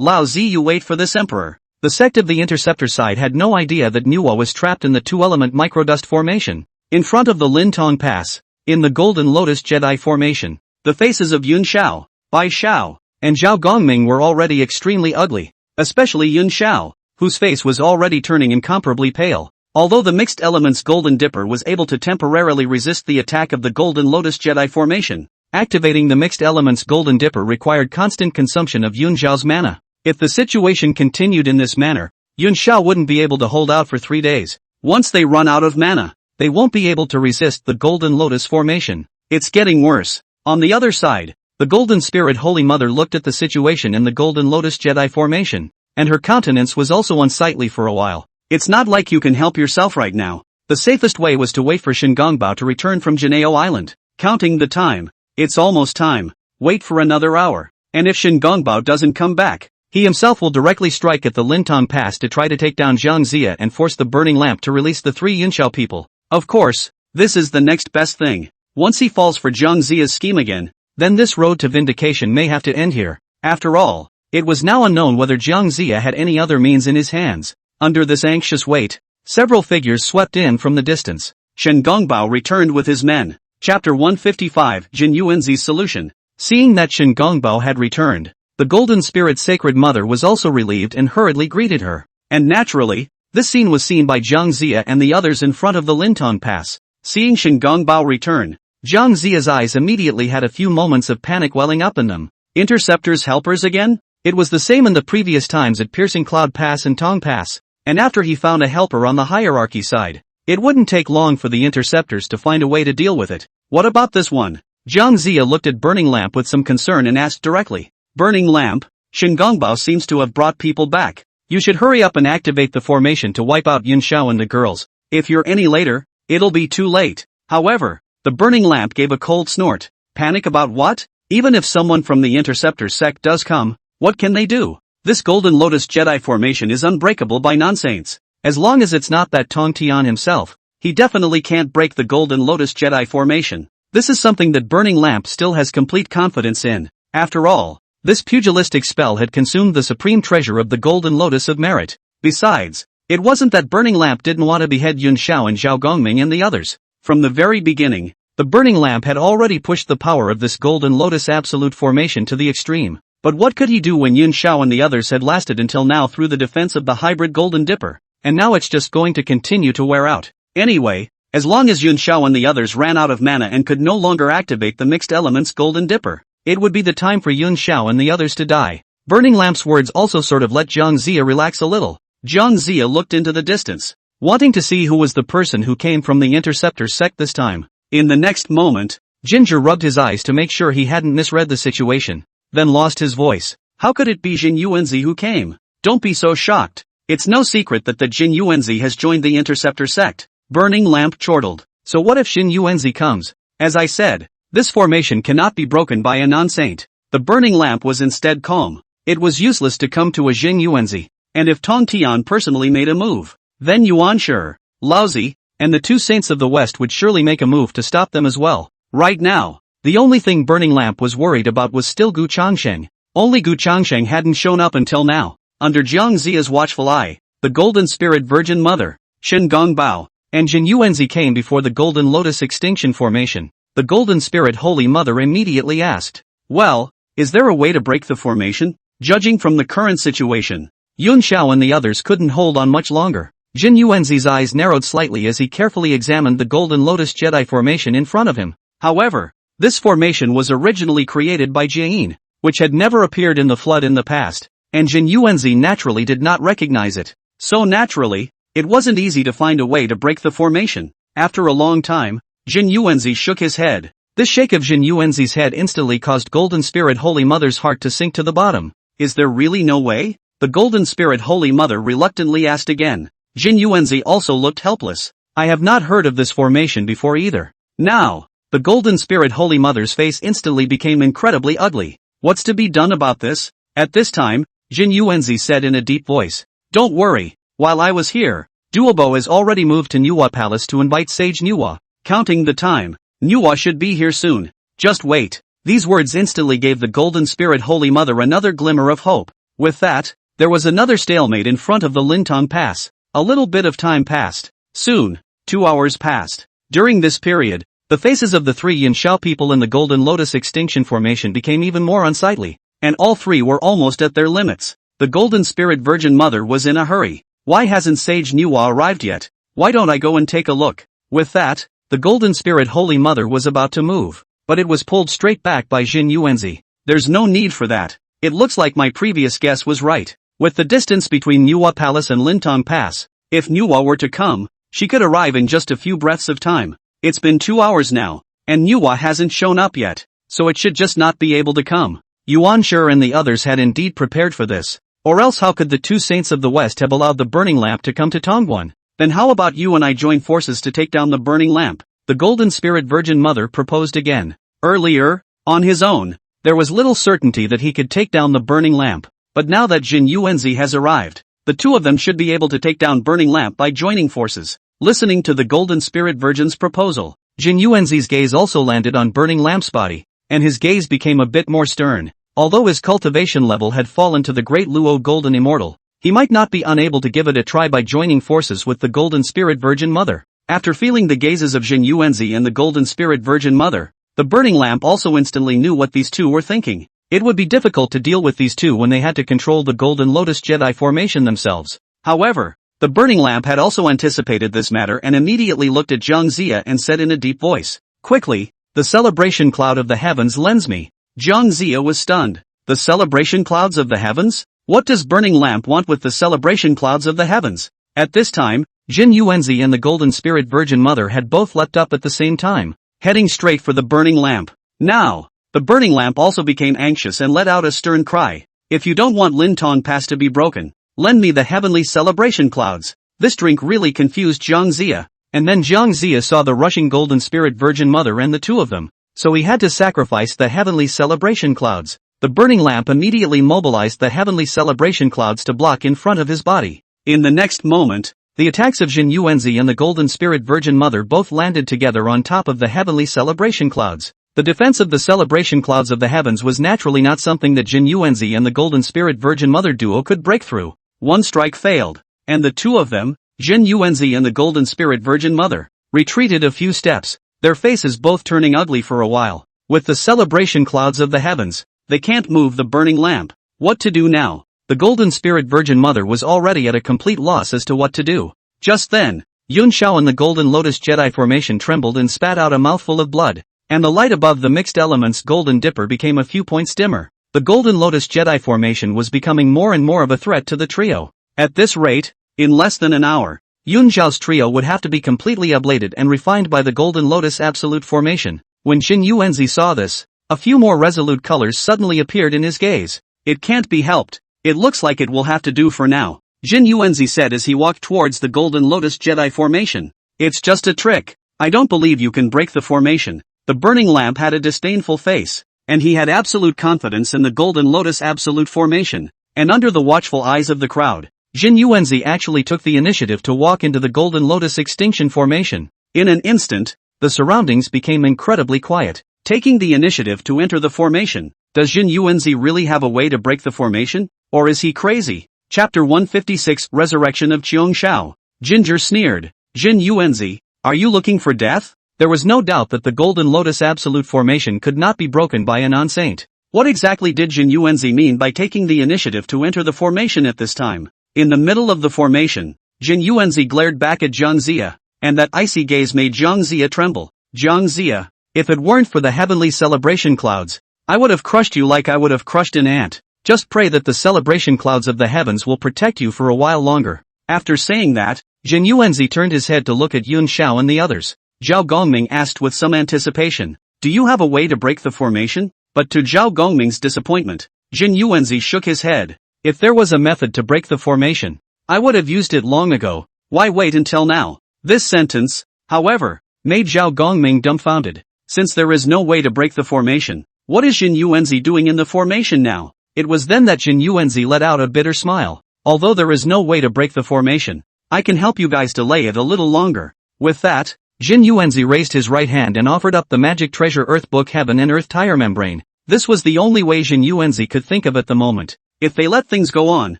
[SPEAKER 1] Laozi, you wait for this emperor. The sect of the interceptor side had no idea that Nuwa was trapped in the 2-element microdust formation. In front of the Lintong Pass, in the Golden Lotus Jedi formation, the faces of Yun Xiao, Bai Shao, and Zhao Gongming were already extremely ugly, especially Yun Xiao, whose face was already turning incomparably pale. Although the mixed elements Golden Dipper was able to temporarily resist the attack of the Golden Lotus Jedi formation, activating the mixed elements Golden Dipper required constant consumption of Yun Xiao's mana. If the situation continued in this manner, Yun Xiao wouldn't be able to hold out for 3 days. Once they run out of mana, they won't be able to resist the Golden Lotus formation. It's getting worse. On the other side, the Golden Spirit Holy Mother looked at the situation in the Golden Lotus Jedi formation, and her countenance was also unsightly for a while. It's not like you can help yourself right now. The safest way was to wait for Shingongbao to return from Juejiao Island. Counting the time. It's almost time. Wait for another hour. And if Shingongbao doesn't come back, he himself will directly strike at the Lintong Pass to try to take down Zhang Zia and force the burning lamp to release the 3 Yunxiao people. Of course, this is the next best thing. Once he falls for Zhang Zia's scheme again, then this road to vindication may have to end here. After all, it was now unknown whether Zhang Zia had any other means in his hands. Under this anxious weight, several figures swept in from the distance. Shingongbao returned with his men. Chapter 155, Jin Yuanzi's Solution. Seeing that Shen Gongbao had returned, the Golden Spirit Sacred Mother was also relieved and hurriedly greeted her. And naturally, this scene was seen by Jiang Zia and the others in front of the Lintong Pass. Seeing Shen Gongbao return, Jiang Zia's eyes immediately had a few moments of panic welling up in them. Interceptors helpers again? It was the same in the previous times at Piercing Cloud Pass and Tong Pass, and after he found a helper on the hierarchy side, it wouldn't take long for the interceptors to find a way to deal with it. What about this one? Jiang Zia looked at Burning Lamp with some concern and asked directly. Burning Lamp, Shen Gongbao seems to have brought people back. You should hurry up and activate the formation to wipe out Yunxiao and the girls. If you're any later, it'll be too late. However, the Burning Lamp gave a cold snort. Panic about what? Even if someone from the Interceptor sect does come, what can they do? This Golden Lotus Jedi formation is unbreakable by non-saints. As long as it's not that Tong Tian himself, he definitely can't break the Golden Lotus Jedi formation. This is something that Burning Lamp still has complete confidence in. After all, this pugilistic spell had consumed the supreme treasure of the Golden Lotus of Merit. Besides, it wasn't that Burning Lamp didn't want to behead Yun Xiao and Zhao Gongming and the others. From the very beginning, the Burning Lamp had already pushed the power of this Golden Lotus Absolute formation to the extreme. But what could he do when Yun Xiao and the others had lasted until now through the defense of the hybrid Golden Dipper, and now it's just going to continue to wear out. Anyway, as long as Yun Xiao and the others ran out of mana and could no longer activate the mixed elements Golden Dipper, it would be the time for Yun Xiao and the others to die. Burning Lamp's words also sort of let Jiang Zia relax a little. Jiang Zia looked into the distance, wanting to see who was the person who came from the Interceptor sect this time. In the next moment, Ginger rubbed his eyes to make sure he hadn't misread the situation, then lost his voice. How could it be Jin Yuanzi who came? Don't be so shocked. It's no secret that the Jin Yuanzi has joined the Interceptor sect. Burning Lamp chortled. So what if Jin Yuanzi comes? As I said, this formation cannot be broken by a non-saint. The Burning Lamp was instead calm. It was useless to come to a Jin Yuanzi. And if Tong Tian personally made a move, then Yuan Shi, Laozi, and the two saints of the West would surely make a move to stop them as well. Right now, the only thing Burning Lamp was worried about was still Gu Changsheng. Only Gu Changsheng hadn't shown up until now. Under Jiang Zia's watchful eye, the Golden Spirit Virgin Mother, Shen Gongbao, and Jin Yuanzi came before the Golden Lotus Extinction Formation. The Golden Spirit Holy Mother immediately asked, well, is there a way to break the formation? Judging from the current situation, Yun Xiao and the others couldn't hold on much longer. Jin Yuanzi's eyes narrowed slightly as he carefully examined the Golden Lotus Jedi formation in front of him. However, this formation was originally created by Jiayin, which had never appeared in the flood in the past, and Jin Yuanzi naturally did not recognize it. So naturally, it wasn't easy to find a way to break the formation. After a long time, Jin Yuanzi shook his head. This shake of Jin Yuanzi's head instantly caused Golden Spirit Holy Mother's heart to sink to the bottom. Is there really no way? The Golden Spirit Holy Mother reluctantly asked again. Jin Yuanzi also looked helpless. I have not heard of this formation before either. Now, the Golden Spirit Holy Mother's face instantly became incredibly ugly. What's to be done about this? At this time, Jin Yuanzi said in a deep voice. Don't worry, while I was here, Duobo has already moved to Nuwa Palace to invite Sage Nuwa. Counting the time, Nuwa should be here soon. Just wait. These words instantly gave the Golden Spirit Holy Mother another glimmer of hope. With that, there was another stalemate in front of the Lintong Pass. A little bit of time passed. Soon, 2 hours passed. During this period, the faces of the three Yin Xiao people in the Golden Lotus Extinction Formation became even more unsightly, and all three were almost at their limits. The Golden Spirit Virgin Mother was in a hurry. Why hasn't Sage Nuwa arrived yet? Why don't I go and take a look? With that, the Golden Spirit Holy Mother was about to move, but it was pulled straight back by Jin Yuanzi. There's no need for that. It looks like my previous guess was right. With the distance between Nuwa Palace and Lintong Pass, if Nuwa were to come, she could arrive in just a few breaths of time. It's been 2 hours now, and Nuwa hasn't shown up yet, so it should just not be able to come. Yuan Shi and the others had indeed prepared for this. Or else how could the two saints of the West have allowed the Burning Lamp to come to Tongguan? Then how about you and I join forces to take down the Burning Lamp? The Golden Spirit Virgin Mother proposed again. Earlier, on his own, there was little certainty that he could take down the Burning Lamp. But now that Jin Yuanzi has arrived, the two of them should be able to take down Burning Lamp by joining forces. Listening to the Golden Spirit Virgin's proposal, Jin Yuanzi's gaze also landed on Burning Lamp's body, and his gaze became a bit more stern. Although his cultivation level had fallen to the Great Luo Golden Immortal, he might not be unable to give it a try by joining forces with the Golden Spirit Virgin Mother. After feeling the gazes of Jin Yuanzi and the Golden Spirit Virgin Mother, the burning lamp also instantly knew what these two were thinking. It would be difficult to deal with these two when they had to control the Golden Lotus Jedi formation themselves. However, the burning lamp had also anticipated this matter and immediately looked at Zhang Zia and said in a deep voice, "Quickly, the celebration cloud of the heavens lends me." Zhang Zia was stunned. The celebration clouds of the heavens? What does burning lamp want with the celebration clouds of the heavens? At this time, Jin Yuanzi and the Golden Spirit Virgin Mother had both leapt up at the same time, heading straight for the burning lamp. Now, the burning lamp also became anxious and let out a stern cry. "If you don't want Lin Tong Pass to be broken, lend me the heavenly celebration clouds." This drink really confused Zhang Zia, and then Zhang Zia saw the rushing Golden Spirit Virgin Mother and the two of them, so he had to sacrifice the heavenly celebration clouds. The burning lamp immediately mobilized the heavenly celebration clouds to block in front of his body. In the next moment, the attacks of Jin Yuanzi and the Golden Spirit Virgin Mother both landed together on top of the heavenly celebration clouds. The defense of the celebration clouds of the heavens was naturally not something that Jin Yuanzi and the Golden Spirit Virgin Mother duo could break through. One strike failed, and the two of them, Jin Yuanzi and the Golden Spirit Virgin Mother, retreated a few steps, their faces both turning ugly for a while. With the celebration clouds of the heavens, they can't move the burning lamp. What to do now? The Golden Spirit Virgin Mother was already at a complete loss as to what to do. Just then, Yun Xiao and the Golden Lotus Jedi formation trembled and spat out a mouthful of blood, and the light above the mixed elements Golden Dipper became a few points dimmer. The Golden Lotus Jedi formation was becoming more and more of a threat to the trio. At this rate, in less than an hour, Yun Xiao's trio would have to be completely ablated and refined by the Golden Lotus Absolute formation. When Jin Yuanzi saw this, a few more resolute colors suddenly appeared in his gaze. "It can't be helped. It looks like it will have to do for now," Jin Yuanzi said as he walked towards the Golden Lotus Jedi formation. "It's just a trick. I don't believe you can break the formation." The burning lamp had a disdainful face, and he had absolute confidence in the Golden Lotus Absolute formation. And under the watchful eyes of the crowd, Jin Yuanzi actually took the initiative to walk into the Golden Lotus Extinction formation. In an instant, the surroundings became incredibly quiet. Taking the initiative to enter the formation. Does Jin Yuanzi really have a way to break the formation? Or is he crazy? Chapter 156 Resurrection of Qiong Shao. Ginger sneered. "Jin Yuanzi, are you looking for death?" There was no doubt that the Golden Lotus Absolute formation could not be broken by a non-saint. What exactly did Jin Yuanzi mean by taking the initiative to enter the formation at this time? In the middle of the formation, Jin Yuanzi glared back at Zhang Zia, and that icy gaze made Zhang Zia tremble. "Zhang Zia, if it weren't for the heavenly celebration clouds, I would have crushed you like I would have crushed an ant. Just pray that the celebration clouds of the heavens will protect you for a while longer." After saying that, Jin Yuanzi turned his head to look at Yun Xiao and the others. Zhao Gongming asked with some anticipation, "Do you have a way to break the formation?" But to Zhao Gongming's disappointment, Jin Yuanzi shook his head. "If there was a method to break the formation, I would have used it long ago. Why wait until now?" This sentence, however, made Zhao Gongming dumbfounded. Since there is no way to break the formation, what is Jin Yuanzi doing in the formation now? It was then that Jin Yuanzi let out a bitter smile. "Although there is no way to break the formation, I can help you guys delay it a little longer." With that, Jin Yuanzi raised his right hand and offered up the magic treasure Earth Book Heaven and Earth Tire Membrane. This was the only way Jin Yuanzi could think of at the moment. If they let things go on,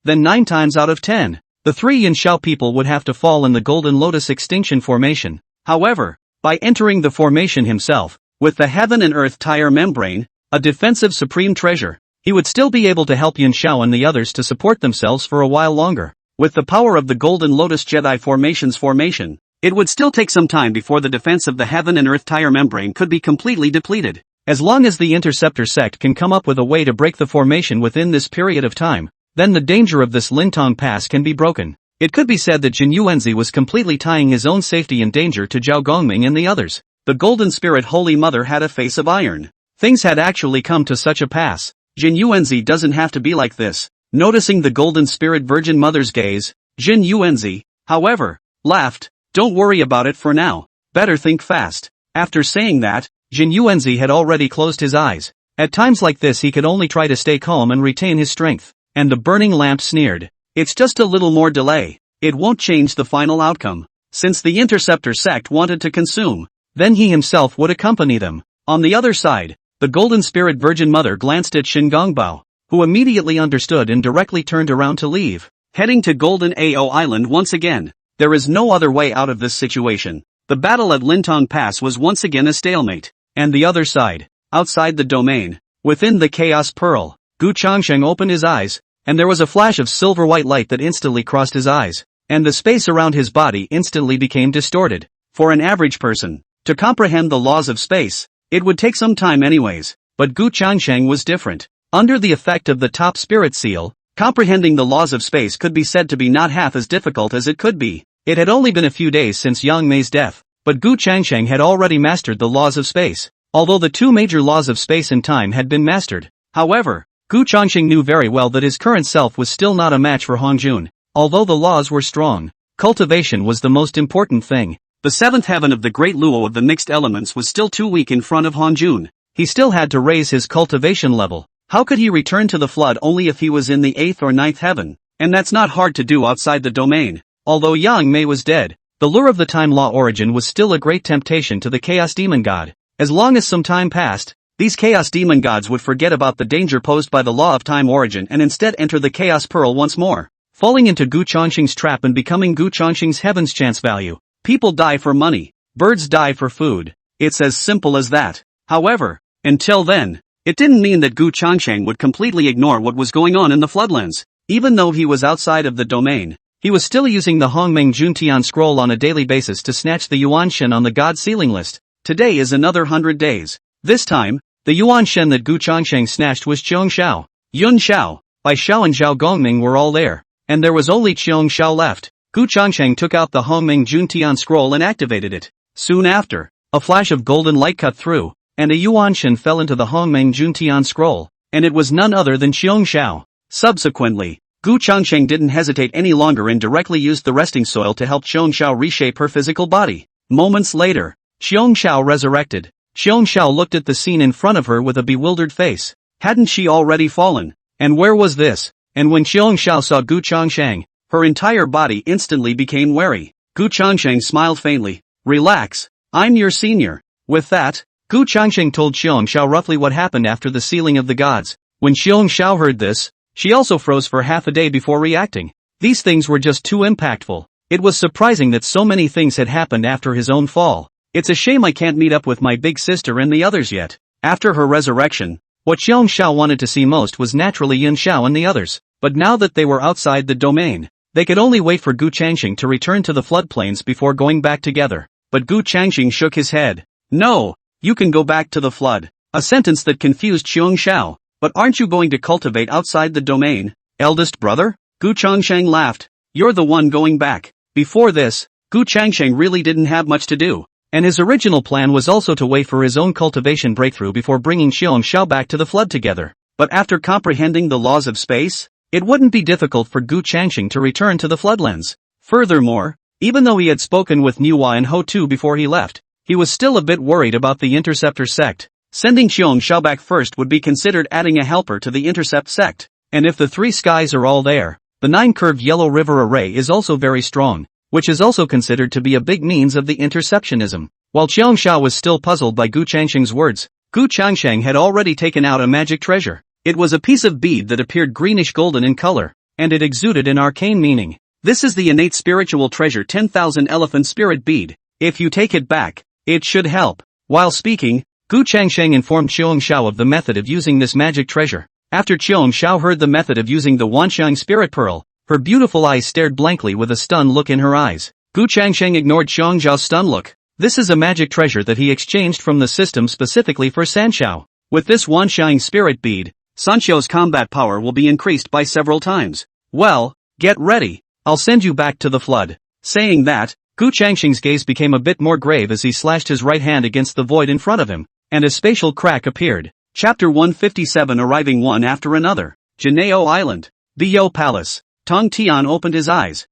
[SPEAKER 1] then 9 times out of 10, the 3 Yin Xiao people would have to fall in the Golden Lotus Extinction formation. However, by entering the formation himself, with the Heaven and Earth Tire Membrane, a defensive supreme treasure, he would still be able to help Yin Xiao and the others to support themselves for a while longer. With the power of the Golden Lotus Jedi formation's formation, it would still take some time before the defense of the Heaven and Earth Tire Membrane could be completely depleted. As long as the Interceptor sect can come up with a way to break the formation within this period of time, then the danger of this Lintong Pass can be broken. It could be said that Jin Yuanzi was completely tying his own safety in danger to Zhao Gongming and the others. The Golden Spirit Holy Mother had a face of iron. Things had actually come to such a pass. Jin Yuanzi doesn't have to be like this. Noticing the Golden Spirit Virgin Mother's gaze, Jin Yuanzi, however, laughed. "Don't worry about it for now. Better think fast." After saying that, Jin Yuanzi had already closed his eyes. At times like this he could only try to stay calm and retain his strength. And the burning lamp sneered. "It's just a little more delay. It won't change the final outcome. Since the Interceptor sect wanted to consume, then he himself would accompany them." On the other side, the Golden Spirit Virgin Mother glanced at Shin Gongbao, who immediately understood and directly turned around to leave. Heading to Golden Ao Island once again, There is no other way out of this situation. The battle at Lintong Pass was once again a stalemate. And the other side, outside the domain, within the Chaos Pearl, Gu Changsheng opened his eyes, and there was a flash of silver-white light that instantly crossed his eyes, and the space around his body instantly became distorted. For an average person to comprehend the laws of space, it would take some time anyways, but Gu Changsheng was different. Under the effect of the top spirit seal, comprehending the laws of space could be said to be not half as difficult as it could be. It had only been a few days since Yang Mei's death, but Gu Changsheng had already mastered the laws of space, although the two major laws of space and time had been mastered. However, Gu Changsheng knew very well that his current self was still not a match for Hongjun. Although the laws were strong, cultivation was the most important thing. The seventh heaven of the great Luo of the mixed elements was still too weak in front of Hongjun. He still had to raise his cultivation level. How could he return to the flood only if he was in the 8th or 9th heaven? And that's not hard to do outside the domain. Although Yang Mei was dead, the lure of the time law origin was still a great temptation to the Chaos Demon God. As long as some time passed, these Chaos Demon Gods would forget about the danger posed by the law of time origin and instead enter the Chaos Pearl once more, falling into Gu Changsheng's trap and becoming Gu Changsheng's heaven's chance value. People die for money, birds die for food. It's as simple as that. However, until then, it didn't mean that Gu Changsheng would completely ignore what was going on in the Floodlands. Even though he was outside of the domain, he was still using the Hongmeng Juntian scroll on a daily basis to snatch the Yuan Shen on the God sealing list. Today is another 100 days. This time, the Yuan Shen that Gu Changsheng snatched was Qiong Xiao, Yun Xiao, Bai Xiao and Zhao Gongming were all there, and there was only Qiong Xiao left. Gu Changsheng took out the Hongmeng Juntian scroll and activated it. Soon after, a flash of golden light cut through, and a Yuan Shen fell into the Hongmeng Juntian scroll, and it was none other than Qiong Xiao. Subsequently, Gu Changsheng didn't hesitate any longer and directly used the resting soil to help Qiong Xiao reshape her physical body. Moments later, Qiong Xiao resurrected. Qiong Xiao looked at the scene in front of her with a bewildered face. Hadn't she already fallen? And where was this? And when Qiong Xiao saw Gu Changsheng, her entire body instantly became wary. Gu Changsheng smiled faintly. Relax, I'm your senior. With that, Gu Changsheng told Qiong Xiao roughly what happened after the sealing of the gods. When Qiong Xiao heard this, she also froze for half a day before reacting. These things were just too impactful. It was surprising that so many things had happened after his own fall. It's a shame I can't meet up with my big sister and the others yet. After her resurrection, what Qiong Xiao wanted to see most was naturally Yin Xiao and the others. But now that they were outside the domain, they could only wait for Gu Changsheng to return to the floodplains before going back together. But Gu Changsheng shook his head. No, you can go back to the flood. A sentence that confused Qiong Xiao. But aren't you going to cultivate outside the domain, eldest brother? Gu Changsheng laughed. You're the one going back. Before this, Gu Changsheng really didn't have much to do, and his original plan was also to wait for his own cultivation breakthrough before bringing Qiong Xiao back to the flood together. But after comprehending the laws of space, it wouldn't be difficult for Gu Changsheng to return to the floodlands. Furthermore, even though he had spoken with Niwa and Ho Tu before he left, he was still a bit worried about the Interceptor sect. Sending Qiong Xiao back first would be considered adding a helper to the Intercept sect. And if the three skies are all there, the 9-curved Yellow River array is also very strong, which is also considered to be a big means of the interceptionism. While Qiong Xiao was still puzzled by Gu Changsheng's words, Gu Changsheng had already taken out a magic treasure. It was a piece of bead that appeared greenish-golden in color, and it exuded an arcane meaning. This is the innate spiritual treasure 10,000 elephant spirit bead. If you take it back, it should help. While speaking, Gu Changsheng informed Qiong Xiao of the method of using this magic treasure. After Qiong Xiao heard the method of using the Wanxiang spirit pearl, her beautiful eyes stared blankly with a stunned look in her eyes. Gu Changsheng ignored Qiong Xiao's stunned look. This is a magic treasure that he exchanged from the system specifically for Sanxiao. With this Wanxiang spirit bead, Sanxiao's combat power will be increased by several times. Well, get ready. I'll send you back to the flood. Saying that, Gu Changsheng's gaze became a bit more grave as he slashed his right hand against the void in front of him, and a spatial crack appeared. Chapter 157 arriving one after another. Janeo Island. Biyo Palace. Tong Tian opened his eyes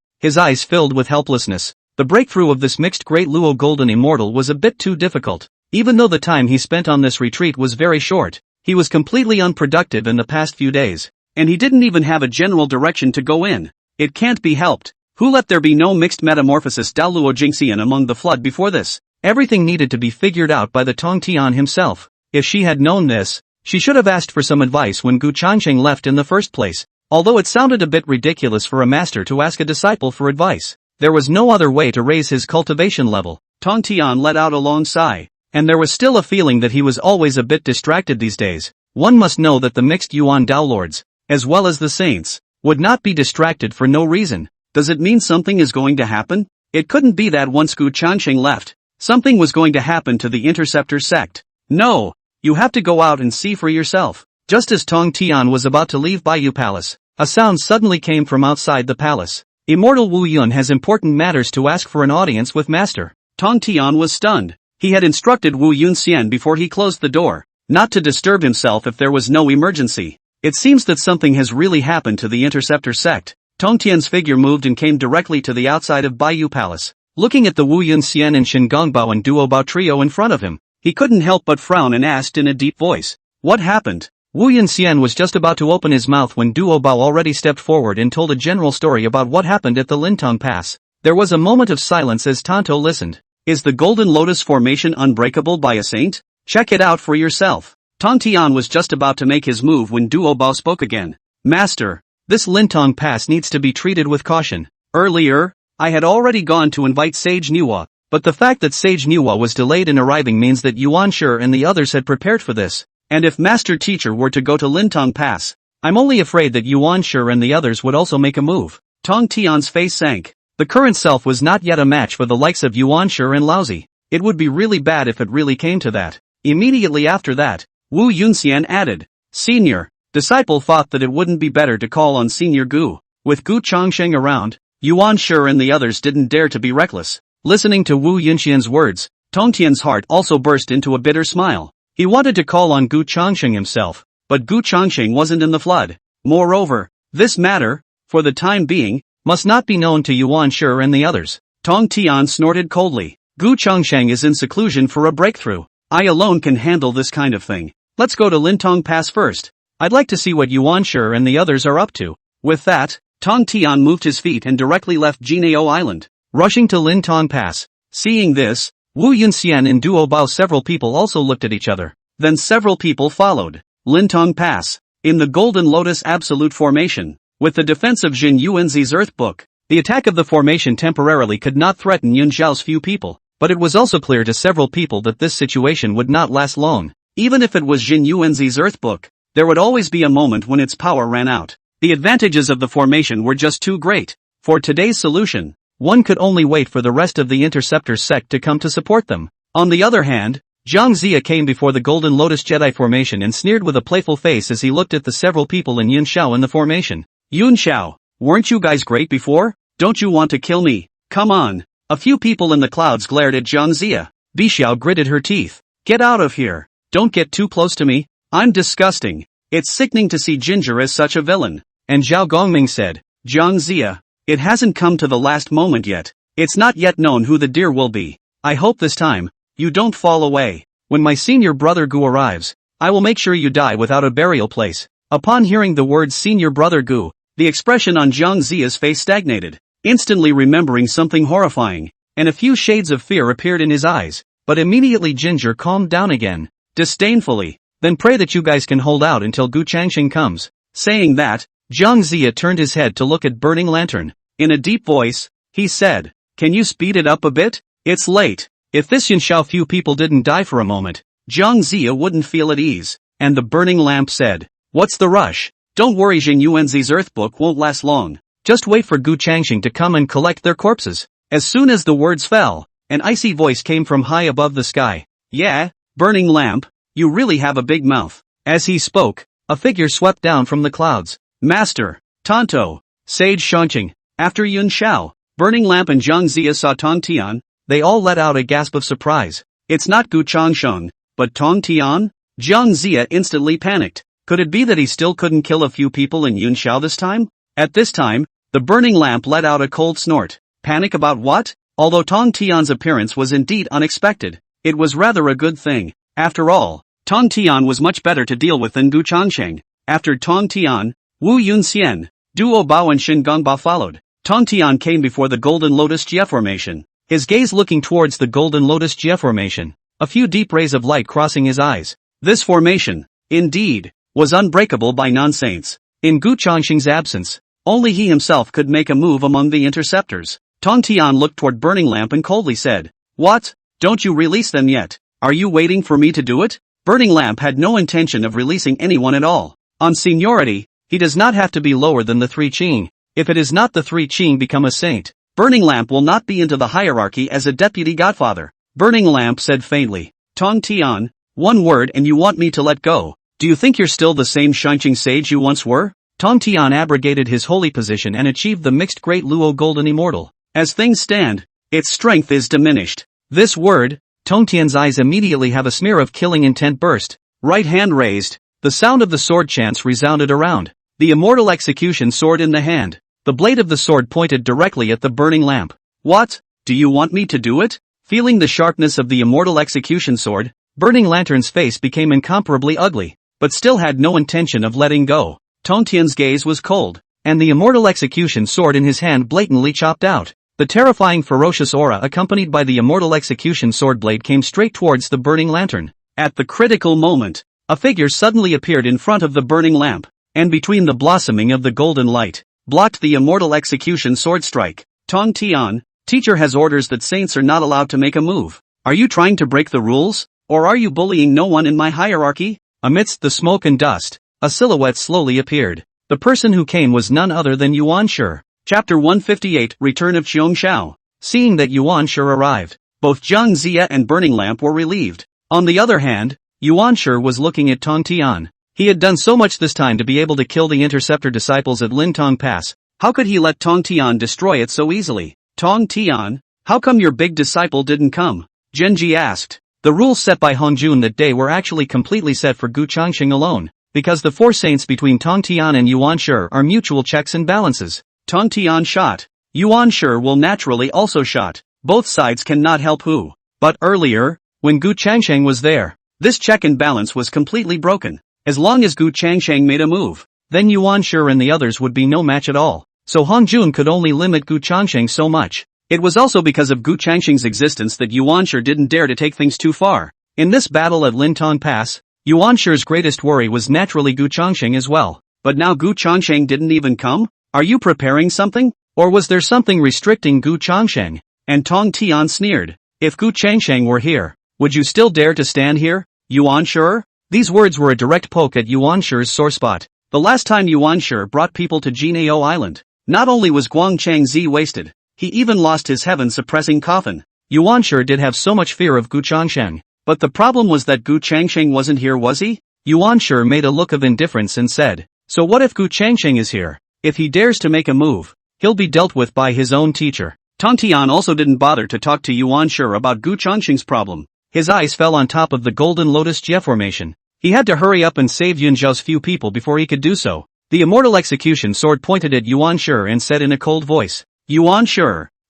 [SPEAKER 1] filled with helplessness. The breakthrough of this mixed Great Luo Golden Immortal was a bit too difficult. Even though the time he spent on this retreat was very short, he was completely unproductive in the past few days, and he didn't even have a general direction to go in. It can't be helped. Who let there be no mixed metamorphosis Daluo Jingxian among the flood before this? Everything needed to be figured out by the Tong Tian himself. If she had known this, she should have asked for some advice when Gu Changsheng left in the first place. Although it sounded a bit ridiculous for a master to ask a disciple for advice, There was no other way to raise his cultivation level. Tong Tian let out a long sigh. And there was still a feeling that he was always a bit distracted these days. One must know that the mixed Yuan Dao lords, as well as the saints, would not be distracted for no reason. Does it mean something is going to happen? It couldn't be that once Gu Changsheng left, something was going to happen to the Interceptor sect. No, you have to go out and see for yourself. Just as Tong Tian was about to leave Baiyu Palace, a sound suddenly came from outside the palace. Immortal Wu Yun has important matters to ask for an audience with Master. Tong Tian was stunned. He had instructed Wu Yunxian before he closed the door, not to disturb himself if there was no emergency. It seems that something has really happened to the Interceptor sect. Tong Tian's figure moved and came directly to the outside of Baiyu Palace. Looking at the Wu Yunxian and Shen Gongbao and Duo Bao trio in front of him, he couldn't help but frown and asked in a deep voice, "What happened?" Wu Yunxian was just about to open his mouth when Duo Bao already stepped forward and told a general story about what happened at the Lintong Pass. There was a moment of silence as Tanto listened. Is the Golden Lotus Formation unbreakable by a saint? Check it out for yourself. Tong Tian was just about to make his move when Duo Bao spoke again. Master, this Lintong Pass needs to be treated with caution. Earlier, I had already gone to invite Sage Niwa, but the fact that Sage Niwa was delayed in arriving means that Yuan Shi and the others had prepared for this. And if Master Teacher were to go to Lintong Pass, I'm only afraid that Yuan Shi and the others would also make a move. Tong Tian's face sank. The current self was not yet a match for the likes of Yuan Shi and Laozi. It would be really bad if it really came to that. Immediately after that, Wu Yunxian added, Senior, disciple thought that it wouldn't be better to call on Senior Gu. With Gu Changsheng around, Yuan Shi and the others didn't dare to be reckless. Listening to Wu Yunxian's words, Tong Tian's heart also burst into a bitter smile. He wanted to call on Gu Changsheng himself, but Gu Changsheng wasn't in the flood. Moreover, this matter, for the time being, must not be known to Yuan Shi and the others. Tong Tian snorted coldly. Gu Changsheng is in seclusion for a breakthrough. I alone can handle this kind of thing. Let's go to Lintong Pass first. I'd like to see what Yuan Shi and the others are up to. With that, Tong Tian moved his feet and directly left Jineo Island, rushing to Lintong Pass. Seeing this, Wu Yunxian and Duo Bao several people also looked at each other. Then several people followed. Lintong Pass. In the Golden Lotus Absolute Formation. With the defense of Jin Yuanzi's Earth Book, the attack of the formation temporarily could not threaten Yun Zhao's few people, but it was also clear to several people that this situation would not last long. Even if it was Jin Yuanzi's Earth Book, there would always be a moment when its power ran out. The advantages of the formation were just too great. For today's solution, one could only wait for the rest of the Interceptor sect to come to support them. On the other hand, Zhang Zia came before the Golden Lotus Jedi formation and sneered with a playful face as he looked at the several people in Yun Xiao in the formation. Yun Xiao, weren't you guys great before? Don't you want to kill me? Come on. A few people in the clouds glared at Zhang Zia. Bixiao gritted her teeth. Get out of here. Don't get too close to me. I'm disgusting. It's sickening to see Ginger as such a villain. And Zhao Gongming said, Zhang Zia, it hasn't come to the last moment yet. It's not yet known who the deer will be. I hope this time, you don't fall away. When my senior brother Gu arrives, I will make sure you die without a burial place. Upon hearing the words senior brother Gu, the expression on Zhang Zia's face stagnated, instantly remembering something horrifying, and a few shades of fear appeared in his eyes, but immediately Ginger calmed down again, disdainfully. Then pray that you guys can hold out until Gu Changsheng comes. Saying that, Zhang Zia turned his head to look at Burning Lantern. In a deep voice, he said, Can you speed it up a bit? It's late. If this Yun Xiao few people didn't die for a moment, Zhang Zia wouldn't feel at ease. And the Burning Lamp said, What's the rush? Don't worry, Jin Yuanzi's Earth Book won't last long. Just wait for Gu Changsheng to come and collect their corpses. As soon as the words fell, an icy voice came from high above the sky. Yeah, Burning Lamp, you really have a big mouth. As he spoke, a figure swept down from the clouds. Master, Tonto, Sage Shangqing. After Yun Xiao, Burning Lamp and Zhang Zia saw Tong Tian, they all let out a gasp of surprise. It's not Gu Changsheng, but Tong Tian? Zhang Zia instantly panicked. Could it be that he still couldn't kill a few people in Yun Xiao this time? At this time, the Burning Lamp let out a cold snort. Panic about what? Although Tong Tian's appearance was indeed unexpected, it was rather a good thing. After all, Tong Tian was much better to deal with than Gu Changsheng. After Tong Tian, Wu Yunxian, Duo Bao and Shin Gongbao followed. Tong Tian came before the Golden Lotus Jie formation, his gaze looking towards the Golden Lotus Jie formation, a few deep rays of light crossing his eyes. This formation, indeed, was unbreakable by non-saints. In Gu Changsheng's absence, only he himself could make a move among the interceptors. Tong Tian looked toward Burning Lamp and coldly said, "What? Don't you release them yet? Are you waiting for me to do it?" Burning Lamp had no intention of releasing anyone at all. On seniority, he does not have to be lower than the 3 Qing. If it is not the 3 Qing become a saint, Burning Lamp will not be into the hierarchy as a deputy godfather. Burning Lamp said faintly, "Tong Tian, one word and you want me to let go. Do you think you're still the same Shining Sage you once were?" Tong Tian abrogated his holy position and achieved the mixed Great Luo Golden Immortal. As things stand, its strength is diminished. This word, Tong Tian's eyes immediately have a smear of killing intent burst. Right hand raised, the sound of the sword chants resounded around. The immortal execution sword in the hand. The blade of the sword pointed directly at the Burning Lamp. "What? Do you want me to do it?" Feeling the sharpness of the immortal execution sword, Burning Lantern's face became incomparably ugly, but still had no intention of letting go. Tong Tian's gaze was cold, and the immortal execution sword in his hand blatantly chopped out. The terrifying ferocious aura accompanied by the immortal execution sword blade came straight towards the Burning Lantern. At the critical moment, a figure suddenly appeared in front of the Burning Lamp, and between the blossoming of the golden light, blocked the immortal execution sword strike. "Tong Tian, teacher has orders that saints are not allowed to make a move. Are you trying to break the rules? Or are you bullying no one in my hierarchy?" Amidst the smoke and dust, a silhouette slowly appeared. The person who came was none other than Yuan Shi. Chapter 158, Return of Juejiao. Seeing that Yuan Shi arrived, both Zhang Zia and Burning Lamp were relieved. On the other hand, Yuan Shi was looking at Tong Tian. He had done so much this time to be able to kill the interceptor disciples at Lintong Pass. How could he let Tong Tian destroy it so easily? "Tong Tian, how come your big disciple didn't come?" Genji asked. The rules set by Hongjun that day were actually completely set for Gu Changxing alone, because the 4 saints between Tong Tian and Yuan Shi are mutual checks and balances. Tong Tian shot. Yuan Shi will naturally also shot. Both sides cannot help who. But earlier, when Gu Changxing was there, this check and balance was completely broken. As long as Gu Changxing made a move, then Yuan Shi and the others would be no match at all. So Hongjun could only limit Gu Changxing so much. It was also because of Gu Changxing's existence that Yuan Shi didn't dare to take things too far. In this battle at Lintong Pass, Yuan Shi's greatest worry was naturally Gu Changxing as well. But now Gu Changxing didn't even come? Are you preparing something? Or was there something restricting Gu Changxing? And Tong Tian sneered. If Gu Changxing were here, would you still dare to stand here, Yuan Shi? These words were a direct poke at Yuan Shi's sore spot. The last time Yuan Shi brought people to Juejiao Island, not only was Guang Changzi wasted, he even lost his heaven-suppressing coffin. Yuan Shi did have so much fear of Gu Changxing. But the problem was that Gu Changxing wasn't here, was he? Yuan Shi made a look of indifference and said, "So what if Gu Changxing is here? If he dares to make a move, he'll be dealt with by his own teacher." Tong Tian also didn't bother to talk to Yuan Shi about Gu Changxing's problem. His eyes fell on top of the Golden Lotus Jie formation. He had to hurry up and save Yunzhao's few people before he could do so. The immortal execution sword pointed at Yuan Shi and said in a cold voice, "Yuan Shi,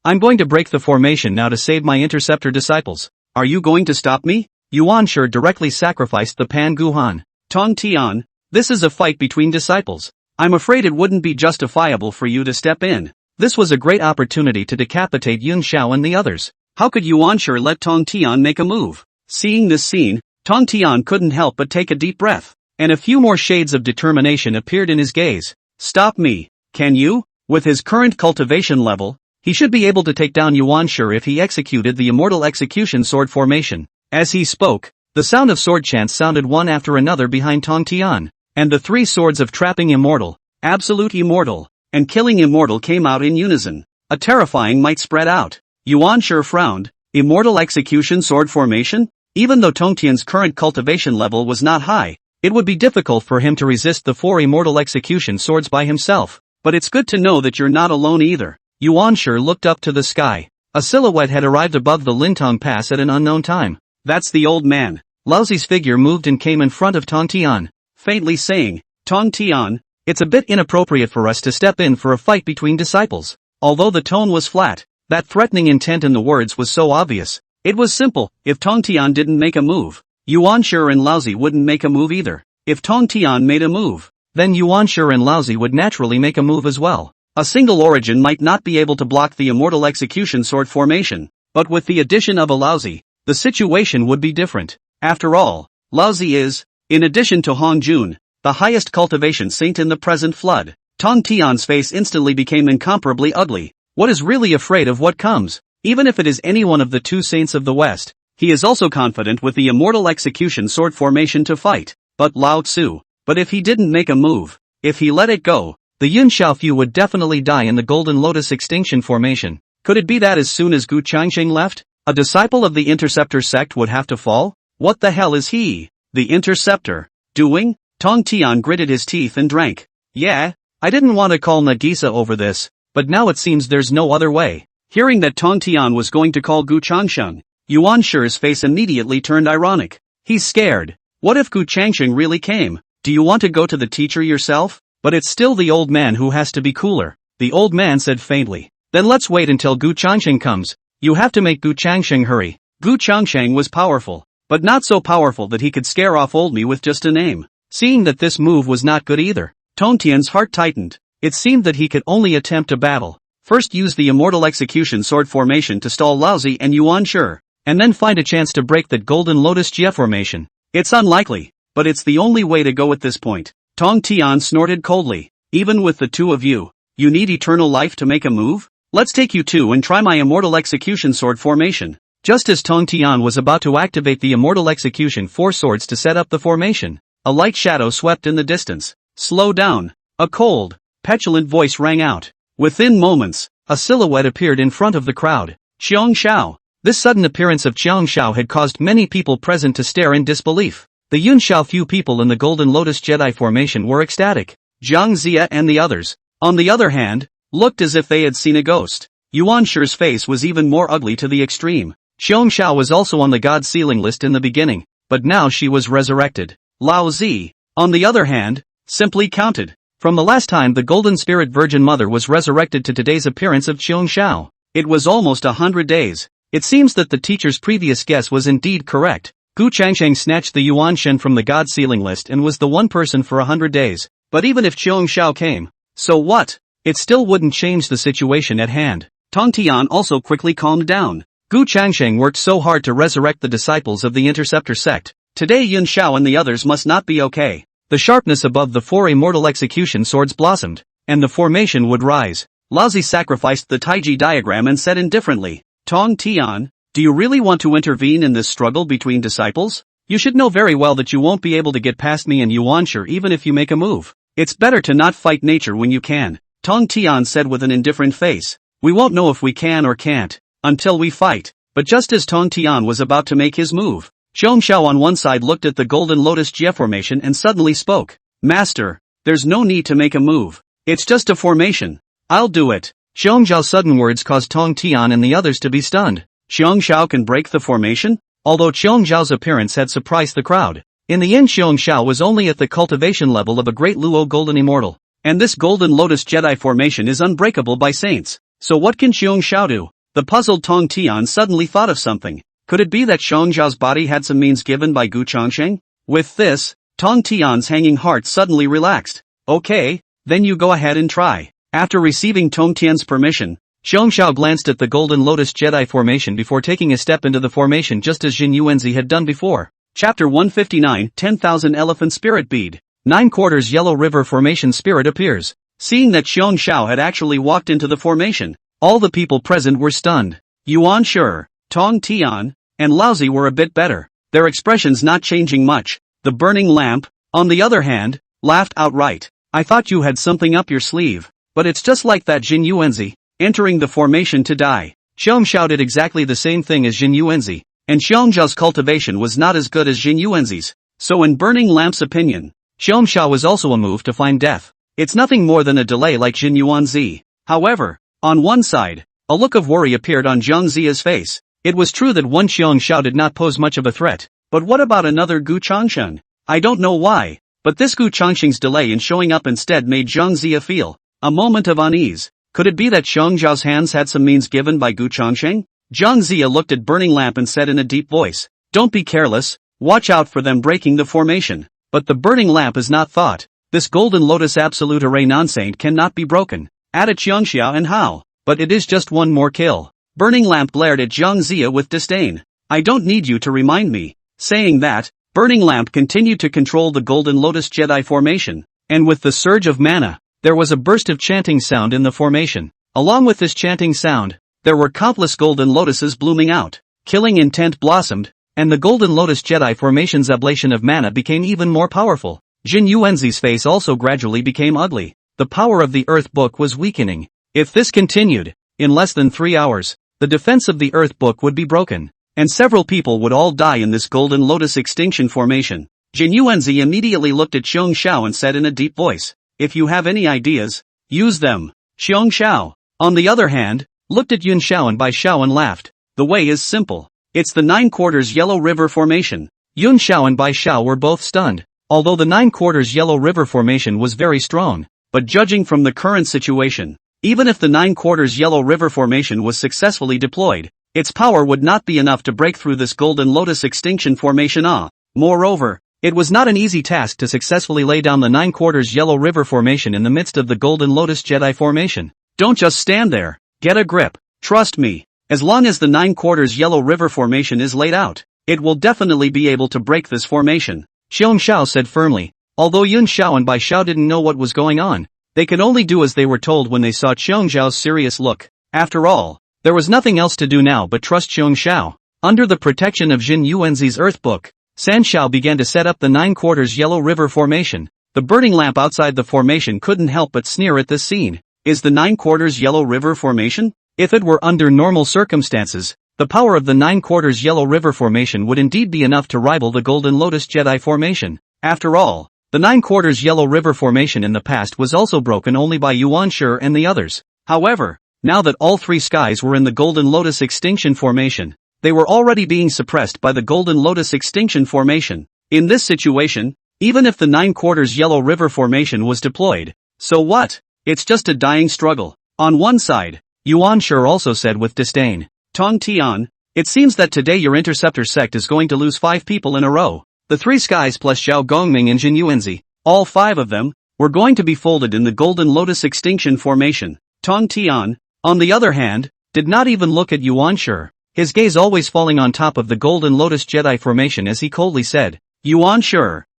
[SPEAKER 1] I'm going to break the formation now to save my interceptor disciples. Are you going to stop me?" Yuan Shi directly sacrificed the Pan Guhan. "Tong Tian, this is a fight between disciples. I'm afraid it wouldn't be justifiable for you to step in." This was a great opportunity to decapitate Yun Xiao and the others. How could Yuan Shi let Tong Tian make a move? Seeing this scene, Tong Tian couldn't help but take a deep breath, and a few more shades of determination appeared in his gaze. "Stop me, can you?" With his current cultivation level, he should be able to take down Yuan Shi if he executed the immortal execution sword formation. As he spoke, the sound of sword chants sounded one after another behind Tong Tian, and the 3 swords of trapping immortal, absolute immortal, and killing immortal came out in unison. A terrifying might spread out. Yuan Shi frowned. Immortal execution sword formation? Even though Tong Tian's current cultivation level was not high, it would be difficult for him to resist the 4 immortal execution swords by himself. But it's good to know that you're not alone either. Yuan Shi looked up to the sky. A silhouette had arrived above the Lintong Pass at an unknown time. That's the old man. Laozi's figure moved and came in front of Tong Tian, faintly saying, "Tong Tian, it's a bit inappropriate for us to step in for a fight between disciples." Although the tone was flat, that threatening intent in the words was so obvious. It was simple. If Tong Tian didn't make a move, Yuan Shi and Laozi wouldn't make a move either. If Tong Tian made a move, then Yuan Shi and Laozi would naturally make a move as well. A single origin might not be able to block the immortal execution sword formation, but with the addition of a Laozi, the situation would be different. After all, Laozi is, in addition to Hongjun, the highest cultivation saint in the present flood. Tong Tian's face instantly became incomparably ugly. What is really afraid of what comes, even if it is any one of the two saints of the West. He is also confident with the immortal execution sword formation to fight, but Lao Tzu. But if he didn't make a move, if he let it go, the Yun Xiaofu would definitely die in the Golden Lotus extinction formation. Could it be that as soon as Gu Changsheng left, a disciple of the Interceptor sect would have to fall? What the hell is he, the Interceptor, doing? Tong Tian gritted his teeth and drank. Yeah, I didn't want to call Nagisa over this, but now it seems there's no other way. Hearing that Tong Tian was going to call Gu Changsheng, Yuan Shi's face immediately turned ironic. He's scared. What if Gu Changsheng really came? Do you want to go to the teacher yourself? But it's still the old man who has to be cooler, the old man said faintly. Then let's wait until Gu Changsheng comes. You have to make Gu Changsheng hurry. Gu Changsheng was powerful, but not so powerful that he could scare off old me with just a name. Seeing that this move was not good either, Tong Tian's heart tightened. It seemed that he could only attempt a battle. First use the immortal execution sword formation to stall Laozi and Yuan Shi, and then find a chance to break that Golden Lotus Jie formation. It's unlikely, but it's the only way to go at this point. Tong Tian snorted coldly. Even with the two of you, you need eternal life to make a move? Let's take you two and try my immortal execution sword formation. Just as Tong Tian was about to activate the immortal execution four swords to set up the formation, a light shadow swept in the distance. Slow down. A cold, petulant voice rang out. Within moments, a silhouette appeared in front of the crowd. Qiang Xiao. This sudden appearance of Qiang Xiao had caused many people present to stare in disbelief. The Yun Xiaofu people in the Golden Lotus Jedi formation were ecstatic. Zhang Zia and the others, on the other hand, looked as if they had seen a ghost. Yuan Shi's face was even more ugly to the extreme. Qiang Xiao was also on the God Sealing list in the beginning, but now she was resurrected. Lao Zi, on the other hand, simply counted. From the last time the Golden Spirit Virgin Mother was resurrected to today's appearance of Qiang Xiao, it was almost 100 days. It seems that the teacher's previous guess was indeed correct. Gu Changsheng snatched the Yuan Shen from the God Sealing list and was the one person for 100 days. But even if Qiang Xiao came, so what? It still wouldn't change the situation at hand. Tong Tian also quickly calmed down. Gu Changsheng worked so hard to resurrect the disciples of the Interceptor sect. Today Yun Xiao and the others must not be okay. The sharpness above the four immortal execution swords blossomed, and the formation would rise. Laozi sacrificed the Taiji diagram and said indifferently, Tong Tian, do you really want to intervene in this struggle between disciples? You should know very well that you won't be able to get past me and Yuan Shi even if you make a move. It's better to not fight nature when you can. Tong Tian said with an indifferent face. We won't know if we can or can't, until we fight. But just as Tong Tian was about to make his move, Qiang Xiao on one side looked at the Golden Lotus Jie formation and suddenly spoke. Master, there's no need to make a move. It's just a formation. I'll do it. Qiang Xiao's sudden words caused Tong Tian and the others to be stunned. Qiang Xiao can break the formation? Although Qiang Xiao's appearance had surprised the crowd, in the end Qiang Xiao was only at the cultivation level of a great Luo Golden Immortal. And this Golden Lotus Jedi formation is unbreakable by saints. So what can Qiang Xiao do? The puzzled Tong Tian suddenly thought of something. Could it be that Qiang Xiao's body had some means given by Gu Changsheng? With this, Tong Tian's hanging heart suddenly relaxed. Okay, then you go ahead and try. After receiving Tong Tian's permission, Qiang Xiao glanced at the Golden Lotus Jedi formation before taking a step into the formation just as Jin Yuanzi had done before. Chapter 159 10,000 Elephant Spirit Bead. 9/4 Yellow River Formation Spirit appears. Seeing that Qiang Xiao had actually walked into the formation, all the people present were stunned. Yuan Shi, Tong Tian, and Laozi were a bit better, their expressions not changing much. The burning lamp, on the other hand, laughed outright. I thought you had something up your sleeve, but it's just like that Jin Yuanzi, entering the formation to die. Qiang Xiao did exactly the same thing as Jin Yuanzi, and Qiang Xiao's cultivation was not as good as Jin Yuanzi's. So in Burning Lamp's opinion, Qiang Xiao was also a move to find death. It's nothing more than a delay like Jin Yuanzi. However, on one side, a look of worry appeared on Zhang Zia's face. It was true that one Qiang Xiao did not pose much of a threat, but what about another Gu Changsheng? I don't know why, but this Gu Changsheng's delay in showing up instead made Zhang Zia feel a moment of unease. Could it be that Qiang Zhao's hands had some means given by Gu Changsheng? Zhang Zia looked at Burning Lamp and said in a deep voice, don't be careless, watch out for them breaking the formation. But the Burning Lamp is not thought. This Golden Lotus Absolute Array non-saint cannot be broken. Added Qiang Xiao and how? But it is just one more kill. Burning Lamp glared at Zhang Zia with disdain. I don't need you to remind me. Saying that, Burning Lamp continued to control the Golden Lotus Jedi formation, and with the surge of mana, there was a burst of chanting sound in the formation. Along with this chanting sound, there were countless golden lotuses blooming out. Killing intent blossomed, and the golden lotus Jedi formation's ablation of mana became even more powerful. Jin Yuanzi's face also gradually became ugly. The power of the Earth Book was weakening. If this continued, in less than 3 hours, the defense of the Earth Book would be broken, and several people would all die in this golden lotus extinction formation. Jin Yuanzi immediately looked at Juejiao and said in a deep voice, "If you have any ideas, use them." Juejiao, on the other hand, looked at Yun Xiao and Bai Xiao and laughed. The way is simple. It's the 9 quarters Yellow River Formation. Yun Xiao and Bai Xiao were both stunned. Although the 9 quarters Yellow River Formation was very strong, but judging from the current situation, even if the 9 quarters Yellow River Formation was successfully deployed, its power would not be enough to break through this Golden Lotus Extinction Formation. Moreover, it was not an easy task to successfully lay down the 9 quarters Yellow River Formation in the midst of the Golden Lotus Jedi Formation. Don't just stand there. Get a grip. Trust me. As long as the 9 quarters Yellow River Formation is laid out, it will definitely be able to break this formation, Juejiao said firmly. Although Yun Xiao and Bai Xiao didn't know what was going on, they could only do as they were told when they saw Juejiao's serious look. After all, there was nothing else to do now but trust Juejiao. Under the protection of Jin Yuanzi's Earth Book, San Xiao began to set up the 9 quarters Yellow River Formation. The burning lamp outside the formation couldn't help but sneer at this scene. Is the 9 quarters Yellow River Formation? If it were under normal circumstances, the power of the 9 quarters Yellow River Formation would indeed be enough to rival the Golden Lotus Jedi Formation. After all, the 9 quarters Yellow River Formation in the past was also broken only by Yuan Shi and the others. However, now that all 3 skies were in the Golden Lotus Extinction Formation, they were already being suppressed by the Golden Lotus Extinction Formation. In this situation, even if the 9 quarters Yellow River Formation was deployed, so what? It's just a dying struggle. On one side, Yuan Shi also said with disdain, "Tong Tian, it seems that today your interceptor sect is going to lose 5 people in a row. The 3 skies plus Zhao Gongming and Jin Yuanzi, all 5 of them, were going to be folded in the Golden Lotus Extinction Formation." Tong Tian, on the other hand, did not even look at Yuan Shi, his gaze always falling on top of the Golden Lotus Jedi Formation as he coldly said, "Yuan Shi,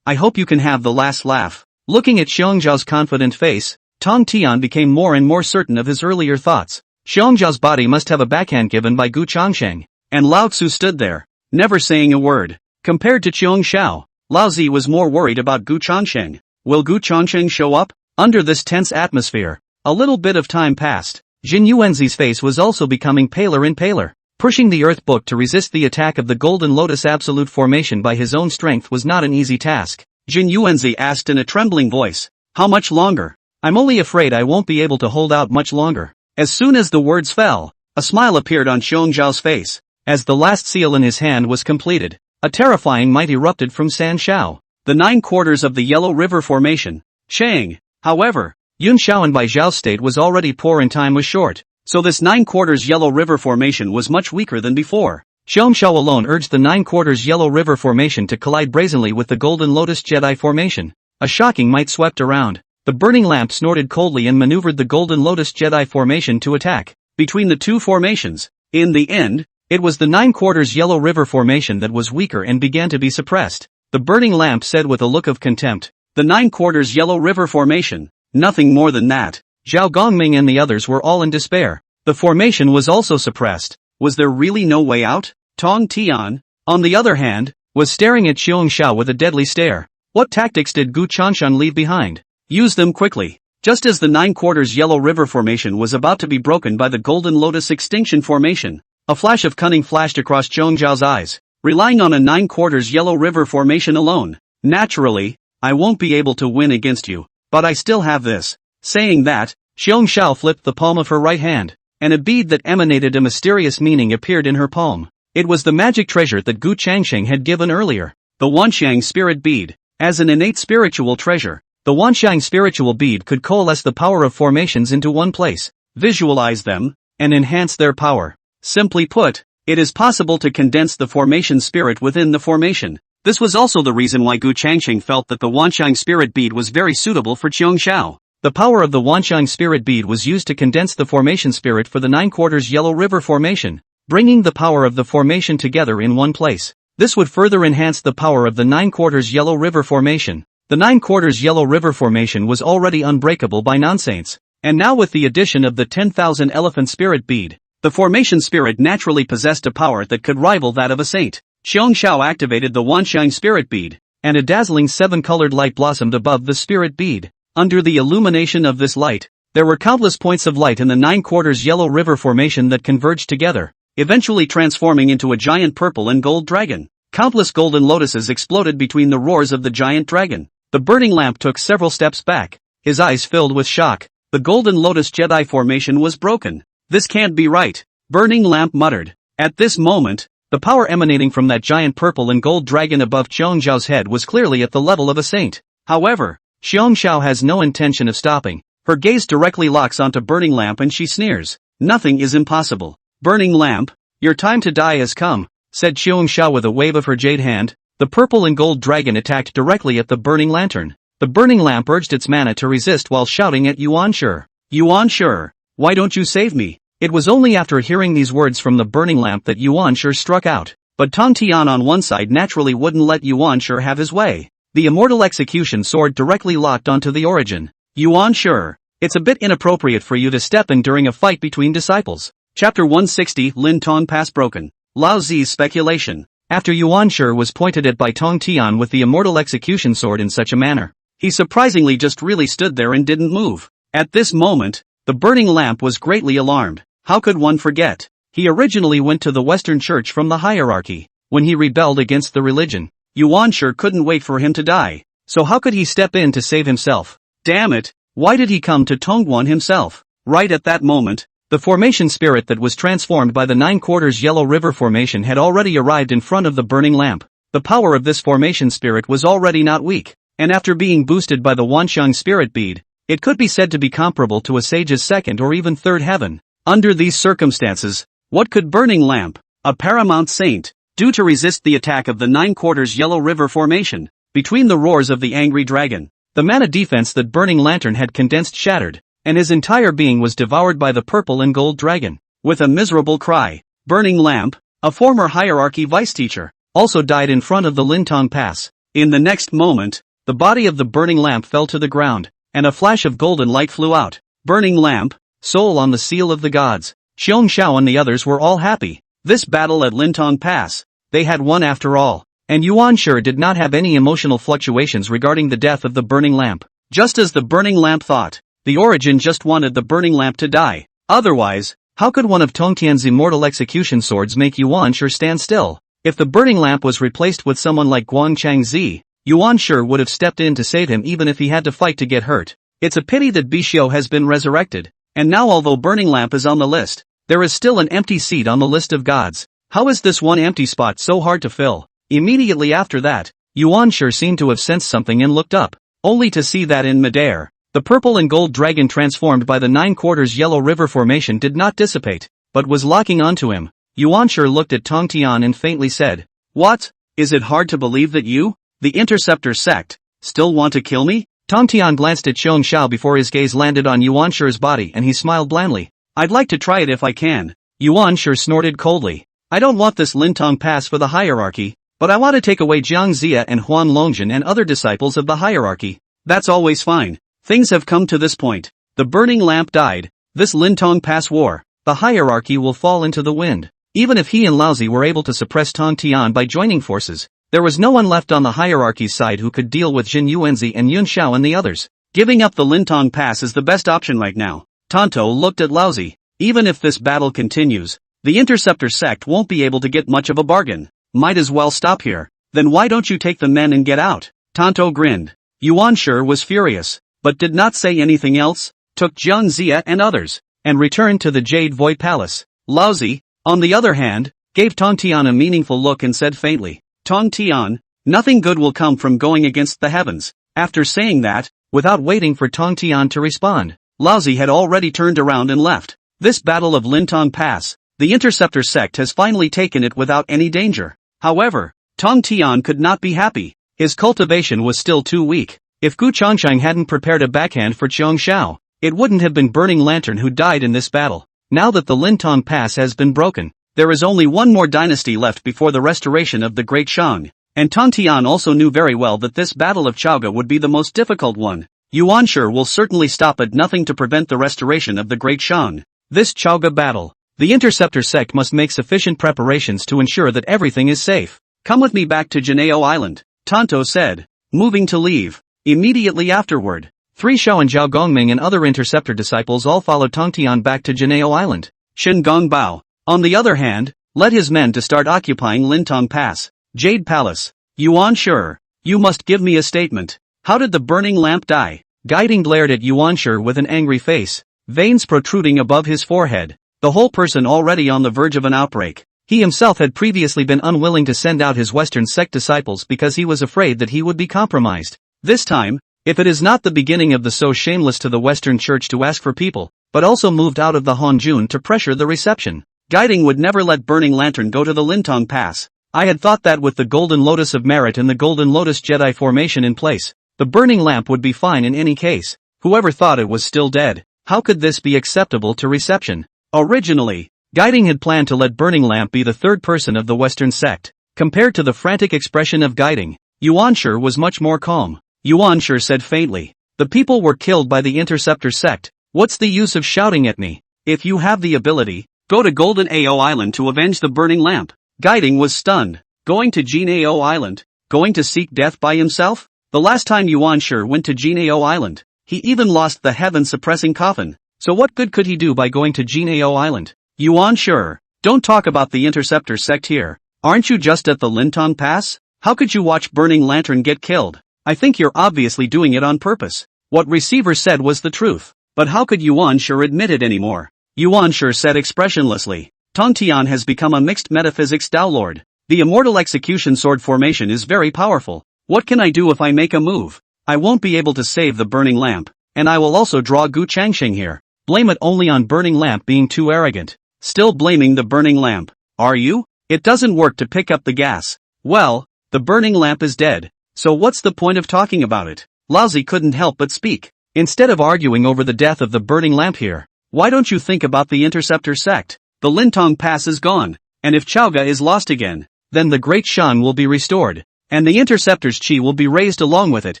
[SPEAKER 1] I hope you can have the last laugh." Looking at Xiongjiao's confident face, Tong Tian became more and more certain of his earlier thoughts. Xiongjiao's body must have a backhand given by Gu Changsheng, and Lao Tzu stood there, never saying a word. Compared to Juejiao, Lao Zi was more worried about Gu Changsheng. Will Gu Changsheng show up? Under this tense atmosphere, a little bit of time passed. Jin Yuanzi's face was also becoming paler and paler. Pushing the Earth Book to resist the attack of the Golden Lotus Absolute Formation by his own strength was not an easy task. Jin Yuanzi asked in a trembling voice, "How much longer? I'm only afraid I won't be able to hold out much longer." As soon as the words fell, a smile appeared on Xiongjiao's face. As the last seal in his hand was completed, a terrifying might erupted from San Xiao. The 9 quarters of the Yellow River Formation. Chang. However, Yun Xiao and Bai Zhao's state was already poor and time was short, so this 9 quarters Yellow River Formation was much weaker than before. Xiongjiao alone urged the 9 quarters Yellow River Formation to collide brazenly with the Golden Lotus Jedi Formation. A shocking might swept around. The burning lamp snorted coldly and maneuvered the Golden Lotus Jedi Formation to attack. Between the 2 formations, in the end, it was the 9 quarters Yellow River Formation that was weaker and began to be suppressed. The burning lamp said with a look of contempt, "The 9 quarters Yellow River Formation, nothing more than that." Zhao Gongming and the others were all in despair. The formation was also suppressed. Was there really no way out? Tong Tian, on the other hand, was staring at Xiongjiao with a deadly stare. What tactics did Gu Changshan leave behind? Use them quickly. Just as the 9 quarters Yellow River Formation was about to be broken by the Golden Lotus Extinction Formation, a flash of cunning flashed across Xiongjiao's eyes. Relying on a 9 quarters Yellow River Formation alone, naturally, I won't be able to win against you, but I still have this. Saying that, Xiongjiao flipped the palm of her right hand, and a bead that emanated a mysterious meaning appeared in her palm. It was the magic treasure that Gu Changsheng had given earlier, the Wanxiang Spirit Bead. As an innate spiritual treasure, the Wanxiang spiritual bead could coalesce the power of formations into one place, visualize them, and enhance their power. Simply put, it is possible to condense the formation spirit within the formation. This was also the reason why Gu Changsheng felt that the Wanxiang spirit bead was very suitable for Xiongjiao. The power of the Wanxiang spirit bead was used to condense the formation spirit for the 9 quarters Yellow River Formation, bringing the power of the formation together in one place. This would further enhance the power of the 9 quarters Yellow River Formation. The 9 quarters Yellow River Formation was already unbreakable by non-saints, And now with the addition of the 10,000 elephant spirit bead, the formation spirit naturally possessed a power that could rival that of a saint. Juejiao activated the Wanxiang spirit bead, and a dazzling 7-colored light blossomed above the spirit bead. Under the illumination of this light, there were countless points of light in the 9/4 yellow river formation that converged together, eventually transforming into a giant purple and gold dragon. Countless golden lotuses exploded between the roars of the giant dragon. The burning lamp took several steps back, his eyes filled with shock. The golden lotus Jedi formation was broken. This can't be right, Burning Lamp muttered. At this moment, the power emanating from that giant purple and gold dragon above Juejiao's head was clearly at the level of a saint. However, Juejiao has no intention of stopping. Her gaze directly locks onto Burning Lamp and she sneers. Nothing is impossible. Burning Lamp, your time to die has come, said Juejiao with a wave of her jade hand. The purple and gold dragon attacked directly at the burning lantern. The burning lamp urged its mana to resist while shouting at Yuan Shi. Yuan Shi, why don't you save me? It was only after hearing these words from the burning lamp that Yuan Shi struck out. But Tong Tian on one side naturally wouldn't let Yuan Shi have his way. The immortal execution sword directly locked onto the origin. Yuan Shi, it's a bit inappropriate for you to step in during a fight between disciples. Chapter 160 Lin Tong Pass broken. Lao Zi's speculation. After Yuan Shi was pointed at by Tong Tian with the immortal execution sword in such a manner, he surprisingly just really stood there and didn't move. At this moment, the burning lamp was greatly alarmed. How could one forget? He originally went to the Western Church from the hierarchy. When he rebelled against the religion, Yuan Shi couldn't wait for him to die. So how could he step in to save himself? Damn it, why did he come to Tongguan himself? Right at that moment, the formation spirit that was transformed by the 9/4 yellow river formation had already arrived in front of the burning lamp. The power of this formation spirit was already not weak, and after being boosted by the Wanxiang spirit bead, it could be said to be comparable to a sage's second or even third heaven. Under these circumstances, what could Burning Lamp, a paramount saint, do to resist the attack of the 9/4 yellow river formation? Between the roars of the angry dragon, the mana defense that Burning Lantern had condensed shattered, and his entire being was devoured by the purple and gold dragon. With a miserable cry, Burning Lamp, a former hierarchy vice teacher, also died in front of the Lintong Pass. In the next moment, the body of the Burning Lamp fell to the ground, and a flash of golden light flew out. Burning Lamp, soul on the seal of the gods. Juejiao and the others were all happy. This battle at Lintong Pass, they had won after all. And Yuan Shi did not have any emotional fluctuations regarding the death of the Burning Lamp. Just as the Burning Lamp thought, the Origin just wanted the Burning Lamp to die. Otherwise, how could one of Tongtian's immortal execution swords make Yuan Shi stand still? If the Burning Lamp was replaced with someone like Guangchang Zi, Yuan Shi would have stepped in to save him even if he had to fight to get hurt. It's a pity that Bishio has been resurrected. And now although Burning Lamp is on the list, there is still an empty seat on the list of gods. How is this one empty spot so hard to fill? Immediately after that, Yuan Shi seemed to have sensed something and looked up, only to see that in midair, the purple and gold dragon transformed by the 9/4 yellow river formation did not dissipate, but was locking onto him. Yuan Shi looked at Tong Tian and faintly said, "What? Is it hard to believe that you, the Interceptor sect, still want to kill me?" Tong Tian glanced at Juejiao before his gaze landed on Yuan Shi's body and he smiled blandly. "I'd like to try it if I can." Yuan Shi snorted coldly. "I don't want this Lintong Pass for the hierarchy, but I want to take away Jiang Zia and Huan Longjin and other disciples of the hierarchy." "That's always fine. Things have come to this point. The Burning Lamp died. This Lintong Pass war, the hierarchy will fall into the wind." Even if he and Laozi were able to suppress Tong Tian by joining forces, there was no one left on the hierarchy's side who could deal with Jin Yuanzi and Yun Xiao and the others. Giving up the Lintong Pass is the best option right now. Tonto looked at Laozi. Even if this battle continues, the Interceptor sect won't be able to get much of a bargain. Might as well stop here. Then why don't you take the men and get out? Tonto grinned. Yuan Shi was furious, but did not say anything else, took Jiang Zia and others, and returned to the Jade Void Palace. Laozi, on the other hand, gave Tong Tian a meaningful look and said faintly, "Tong Tian, nothing good will come from going against the heavens." After saying that, without waiting for Tong Tian to respond, Laozi had already turned around and left. This battle of Lintong Pass, the Interceptor sect has finally taken it without any danger. However, Tong Tian could not be happy. His cultivation was still too weak. If Gu Changchang hadn't prepared a backhand for Juejiao, it wouldn't have been Burning Lantern who died in this battle. Now that the Lintong Pass has been broken, there is only one more dynasty left before the restoration of the Great Shang, and Tong Tian also knew very well that this battle of Chaoga would be the most difficult one. Yuanshi will certainly stop at nothing to prevent the restoration of the Great Shang. This Chaoga battle. The Interceptor sect must make sufficient preparations to ensure that everything is safe. Come with me back to Juejiao Island, Tonto said, moving to leave. Immediately afterward, 3 Xiao and Zhao Gongming and other Interceptor disciples all followed Tongtian back to Juejiao Island. Shen Gongbao, on the other hand, led his men to start occupying Lintong Pass, Jade Palace. Yuanshi, you must give me a statement. How did the burning lamp die? Guiding glared at Yuanshi with an angry face, veins protruding above his forehead, the whole person already on the verge of an outbreak. He himself had previously been unwilling to send out his Western sect disciples because he was afraid that he would be compromised. This time, if it is not the beginning of the so shameless to the Western Church to ask for people, but also moved out of the Hanjun to pressure the reception. Guiding would never let Burning Lantern go to the Lintong Pass. I had thought that with the Golden Lotus of Merit and the Golden Lotus Jedi formation in place, the burning lamp would be fine in any case. Whoever thought it was still dead, how could this be acceptable to reception? Originally, Guiding had planned to let Burning Lamp be the third person of the Western sect. Compared to the frantic expression of Guiding, Yuanshi was much more calm. Yuanshi said faintly, the people were killed by the Interceptor sect. What's the use of shouting at me? If you have the ability, go to Golden Ao Island to avenge the burning lamp. Guiding was stunned. Going to Jinao Island? Going to seek death by himself? The last time Yuanshi went to Jinao Island, he even lost the heaven-suppressing coffin. So what good could he do by going to Jinao Island? Yuanshi, don't talk about the Interceptor sect here. Aren't you just at the Lintong Pass? How could you watch Burning Lantern get killed? I think you're obviously doing it on purpose. What Receiver said was the truth. But how could Yuanshi admit it anymore? Yuanshi said expressionlessly, Tongtian has become a mixed metaphysics Tao Lord. The Immortal Execution Sword formation is very powerful. What can I do if I make a move? I won't be able to save the burning lamp, and I will also draw Gu Changsheng here. Blame it only on Burning Lamp being too arrogant. Still blaming the burning lamp, are you? It doesn't work to pick up the gas. Well, the burning lamp is dead, so what's the point of talking about it? Laozi couldn't help but speak. Instead of arguing over the death of the burning lamp here, why don't you think about the Interceptor sect? The Lintong Pass is gone, and if Chaoga is lost again, then the Great Shan will be restored, and the Interceptor's chi will be raised along with it.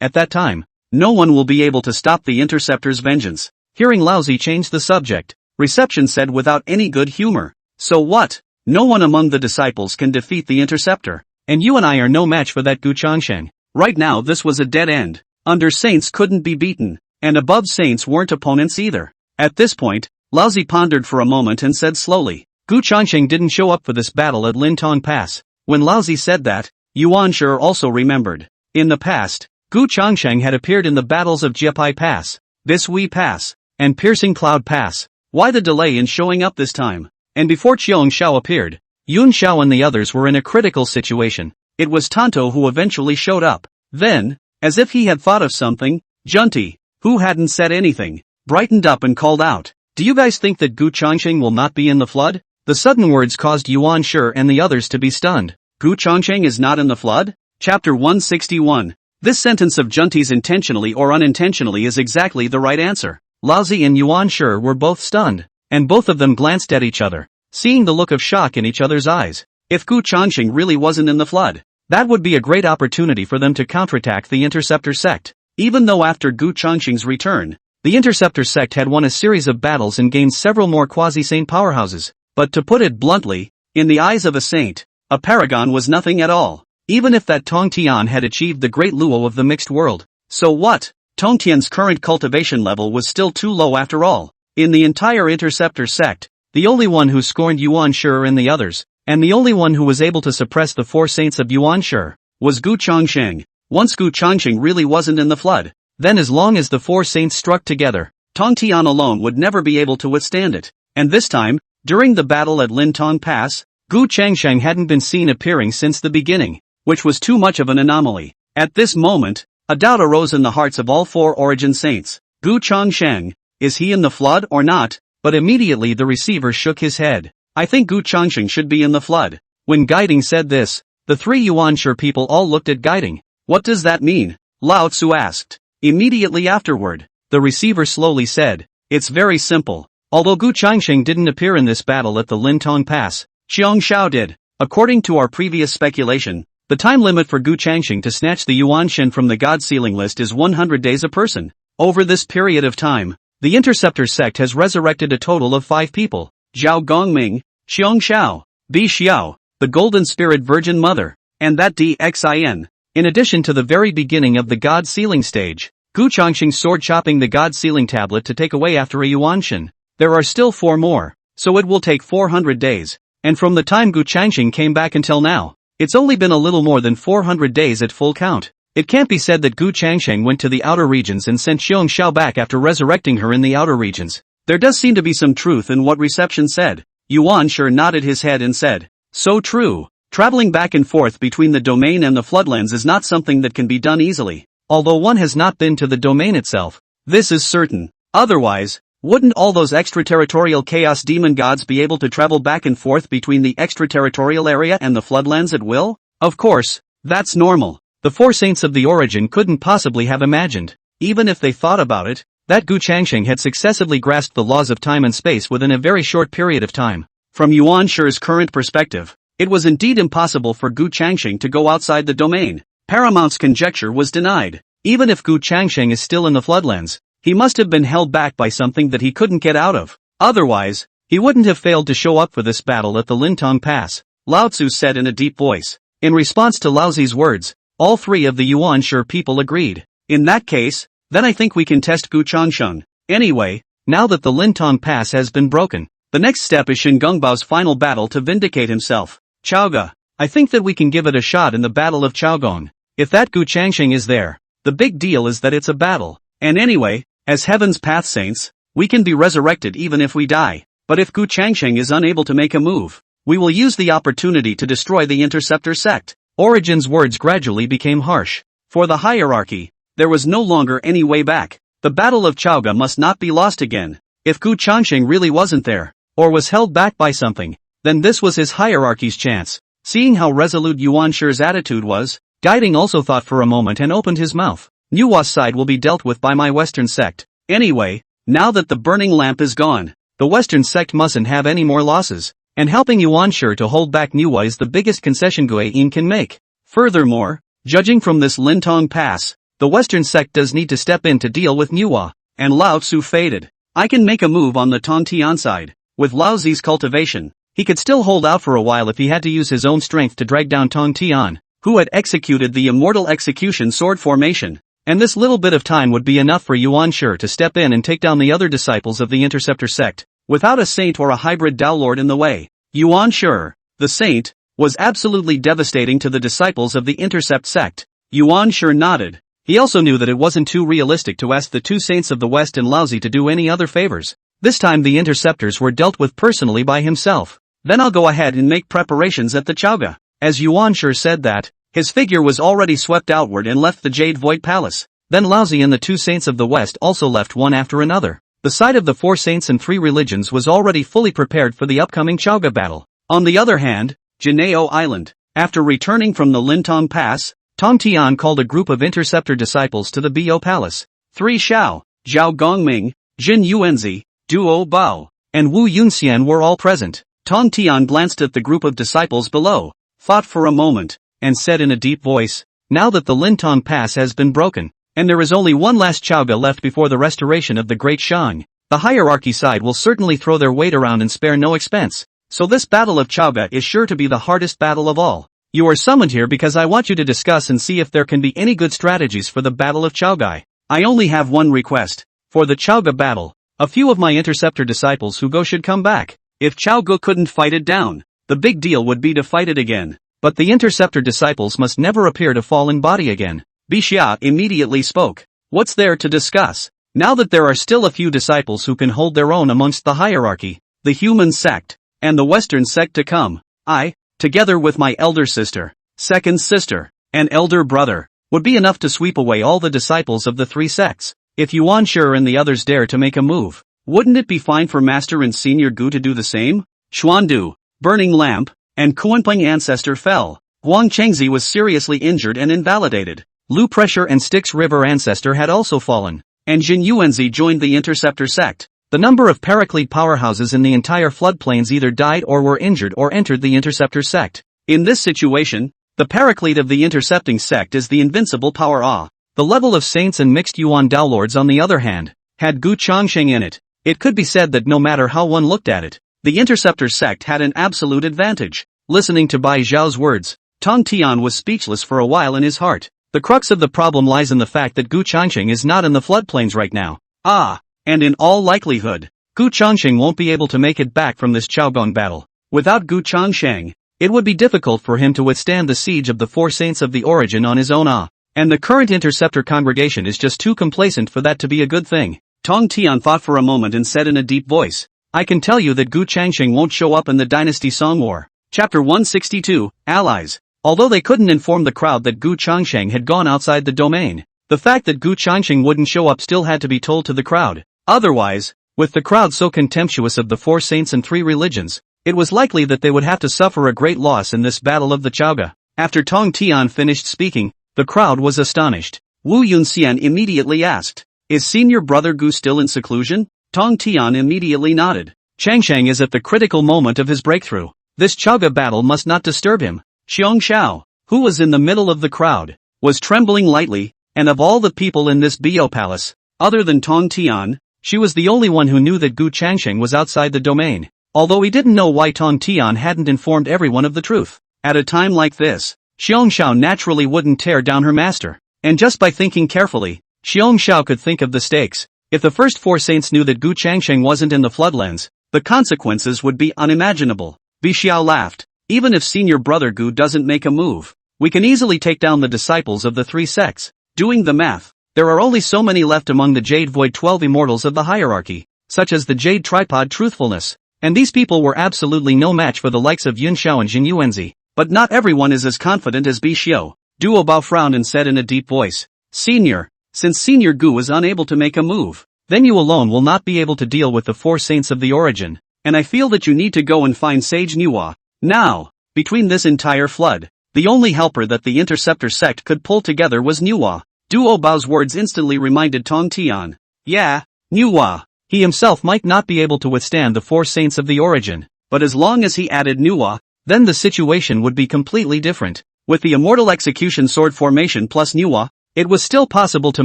[SPEAKER 1] At that time, no one will be able to stop the Interceptor's vengeance. Hearing Laozi change the subject, Reception said without any good humor, so what? No one among the disciples can defeat the Interceptor, and you and I are no match for that Gu Changsheng. Right now this was a dead end. Under Saints couldn't be beaten, and above Saints weren't opponents either. At this point, Laozi pondered for a moment and said slowly, Gu Changsheng didn't show up for this battle at Lintong Pass. When Laozi said that, Yuanshi also remembered. In the past, Gu Changsheng had appeared in the battles of Jiepai Pass, Bishui Pass, and Piercing Cloud Pass. Why the delay in showing up this time? And before Qiong Xiao appeared, Yun Xiao and the others were in a critical situation. It was Tonto who eventually showed up. Then, as if he had thought of something, Junti, who hadn't said anything, brightened up and called out, do you guys think that Gu Changsheng will not be in the flood? The sudden words caused Yuanshi and the others to be stunned. Gu Changsheng is not in the flood? Chapter 161. This sentence of Junti's intentionally or unintentionally is exactly the right answer. Laozi and Yuanshi were both stunned, and both of them glanced at each other, seeing the look of shock in each other's eyes. If Gu Changsheng really wasn't in the flood, that would be a great opportunity for them to counterattack the Interceptor sect. Even though after Gu Changsheng's return, the Interceptor sect had won a series of battles and gained several more quasi-saint powerhouses, but to put it bluntly, in the eyes of a saint, a paragon was nothing at all. Even if that Tongtian had achieved the great luo of the mixed world, so what? Tongtian's current cultivation level was still too low after all. In the entire Interceptor sect, the only one who scorned Yuanshi and the others, and the only one who was able to suppress the 4 saints of Yuanshi, was Gu Changsheng. Once Gu Changsheng really wasn't in the flood, then as long as the 4 saints struck together, Tongtian alone would never be able to withstand it. And this time, during the battle at Lintong Pass, Gu Changsheng hadn't been seen appearing since the beginning, which was too much of an anomaly. At this moment, a doubt arose in the hearts of all 4 origin saints. Gu Changsheng, is he in the flood or not? But immediately the receiver shook his head. I think Gu Changsheng should be in the flood. When Guiding said this, the 3 Yuanshi people all looked at Guiding. What does that mean? Lao Tzu asked. Immediately afterward, the receiver slowly said, it's very simple. Although Gu Changsheng didn't appear in this battle at the Lintong Pass, Qiong Xiao did. According to our previous speculation, the time limit for Gu Changsheng to snatch the Yuanshin from the God Sealing list is 100 days a person. Over this period of time, the Interceptor sect has resurrected a total of 5 people: Zhao Gongming, Xiong Xiao, Bi Xiao, the Golden Spirit Virgin Mother, and that Dxin. In addition to the very beginning of the God Sealing stage, Gu Changxing sword chopping the God Sealing tablet to take away after a Yuanshan, there are still 4 more, so it will take 400 days, and from the time Gu Changxing came back until now, it's only been a little more than 400 days at full count. It can't be said that Gu Changxing went to the outer regions and sent Xiong Xiao back after resurrecting her in the outer regions. There does seem to be some truth in what Reception said. Yuan sure nodded his head and said, "So true. Traveling back and forth between the domain and the floodlands is not something that can be done easily, although one has not been to the domain itself. This is certain. Otherwise, wouldn't all those extraterritorial chaos demon gods be able to travel back and forth between the extraterritorial area and the floodlands at will? Of course, that's normal. The 4 saints of the origin couldn't possibly have imagined, even if they thought about it, that Gu Changxing had successively grasped the laws of time and space within a very short period of time. From Yuan Shi's current perspective, it was indeed impossible for Gu Changxing to go outside the domain. Paramount's conjecture was denied. Even if Gu Changxing is still in the floodlands, he must have been held back by something that he couldn't get out of. Otherwise, he wouldn't have failed to show up for this battle at the Lintong Pass, Lao Tzu said in a deep voice. In response to Lao Zi's words, all 3 of the Yuan Shi people agreed. In that case, then I think we can test Gu Changxing. Anyway, now that the Lintong Pass has been broken, the next step is Shin Gongbao's final battle to vindicate himself. Chaoga, I think that we can give it a shot in the Battle of Chaogong. If that Gu Changxing is there, the big deal is that it's a battle. And anyway, as Heaven's Path Saints, we can be resurrected even if we die. But if Gu Changxing is unable to make a move, we will use the opportunity to destroy the Interceptor sect. Origin's words gradually became harsh. For the hierarchy, there was no longer any way back. The Battle of Chaoga must not be lost again. If Gu Changxing really wasn't there, or was held back by something, then this was his hierarchy's chance. Seeing how resolute Yuan Shi's attitude was, Guiding also thought for a moment and opened his mouth. Nuwa's side will be dealt with by my Western sect. Anyway, now that the burning lamp is gone, the Western sect mustn't have any more losses, and helping Yuan Shi to hold back Nuwa is the biggest concession Guiyin can make. Furthermore, judging from this Lintong Pass, the Western sect does need to step in to deal with Nuwa, and Lao Tzu faded. I can make a move on the Tongtian side. With Lao Zi's cultivation, he could still hold out for a while if he had to use his own strength to drag down Tongtian, who had executed the Immortal Execution Sword Formation, and this little bit of time would be enough for Yuan Shi to step in and take down the other disciples of the Interceptor sect, without a saint or a hybrid Tao Lord in the way. Yuan Shi, the saint, was absolutely devastating to the disciples of the Intercept sect. Yuan Shi nodded. He also knew that it wasn't too realistic to ask the 2 saints of the West and Laozi to do any other favors. This time the Interceptors were dealt with personally by himself. Then I'll go ahead and make preparations at the Chaoga. As Yuan Shi said that, his figure was already swept outward and left the Jade Void Palace. Then Laozi and the 2 saints of the West also left one after another. The side of the 4 saints and 3 religions was already fully prepared for the upcoming Chaoga battle. On the other hand, Juejiao Island. After returning from the Lintong Pass, Tongtian called a group of Interceptor disciples to the Bo Palace. 3 Xiao, Zhao Gongming, Jin Yuanzi, Duo Bao, and Wu Yunxian were all present. Tongtian glanced at the group of disciples below, thought for a moment, and said in a deep voice, now that the Lintong Pass has been broken, and there is only one last Chaoga left before the restoration of the Great Shang, the hierarchy side will certainly throw their weight around and spare no expense. So this battle of Chaoga is sure to be the hardest battle of all. You are summoned here because I want you to discuss and see if there can be any good strategies for the Battle of Chaogai. I only have one request. For the Chaoga battle, a few of my Interceptor disciples who go should come back. If Chaoga couldn't fight it down, the big deal would be to fight it again. But the Interceptor disciples must never appear to fall in body again. Bixia immediately spoke. What's there to discuss? Now that there are still a few disciples who can hold their own amongst the hierarchy, the human sect, and the Western sect to come, I, together with my elder sister, second sister, and elder brother, would be enough to sweep away all the disciples of the 3 sects. If Yuan Shi and the others dare to make a move, wouldn't it be fine for Master and Senior Gu to do the same? Xuandu, Burning Lamp, and Kuanping Ancestor fell. Guang Chengzi was seriously injured and invalidated. Lu Pressure and Styx River Ancestor had also fallen, and Jin Yuanzi joined the Interceptor sect. The number of Paraclete powerhouses in the entire floodplains either died or were injured or entered the Interceptor sect. In this situation, the Paraclete of the Intercepting sect is the invincible power Ah. The level of saints and mixed Yuan Dao lords on the other hand, had Gu Changsheng in it. It could be said that no matter how one looked at it, the Interceptor sect had an absolute advantage. Listening to Bai Zhao's words, Tong Tian was speechless for a while in his heart. The crux of the problem lies in the fact that Gu Changsheng is not in the floodplains right now. And in all likelihood, Gu Changsheng won't be able to make it back from this Chaogong battle. Without Gu Changsheng, it would be difficult for him to withstand the siege of the four saints of the origin on his own. And the current Interceptor congregation is just too complacent for that to be a good thing. Tong Tian thought for a moment and said in a deep voice, I can tell you that Gu Changsheng won't show up in the Dynasty Song War. Chapter 162, Allies. Although they couldn't inform the crowd that Gu Changsheng had gone outside the domain, the fact that Gu Changsheng wouldn't show up still had to be told to the crowd. Otherwise, with the crowd so contemptuous of the four saints and three religions, it was likely that they would have to suffer a great loss in this battle of the Chaoga. After Tong Tian finished speaking, the crowd was astonished. Wu Yunxian immediately asked, Is senior brother Gu still in seclusion? Tong Tian immediately nodded. Changsheng is at the critical moment of his breakthrough. This Chaoga battle must not disturb him. Xiong Xiao, who was in the middle of the crowd, was trembling lightly, and of all the people in this Bio Palace, other than Tong Tian, she was the only one who knew that Gu Changsheng was outside the domain, although he didn't know why Tong Tian hadn't informed everyone of the truth. At a time like this, Xiong Xiao naturally wouldn't tear down her master, and just by thinking carefully, Xiong Xiao could think of the stakes. If the first four saints knew that Gu Changsheng wasn't in the floodlands, the consequences would be unimaginable. Bi Xiao laughed. Even if senior brother Gu doesn't make a move, we can easily take down the disciples of the three sects. Doing the math, there are only so many left among the Jade Void 12 immortals of the hierarchy, such as the Jade Tripod Truthfulness, and these people were absolutely no match for the likes of Yun Xiao and Jin Yuanzi. But not everyone is as confident as Bi Xiao. Duo Bao frowned and said in a deep voice, Senior, since Senior Gu is unable to make a move, then you alone will not be able to deal with the four saints of the origin, and I feel that you need to go and find Sage Nuwa. Now, between this entire flood, the only helper that the Interceptor sect could pull together was Nuwa. Duo Bao's words instantly reminded Tong Tian. Yeah, Nuwa. He himself might not be able to withstand the four saints of the origin, but as long as he added Nuwa, then the situation would be completely different. With the Immortal Execution Sword formation plus Nuwa, it was still possible to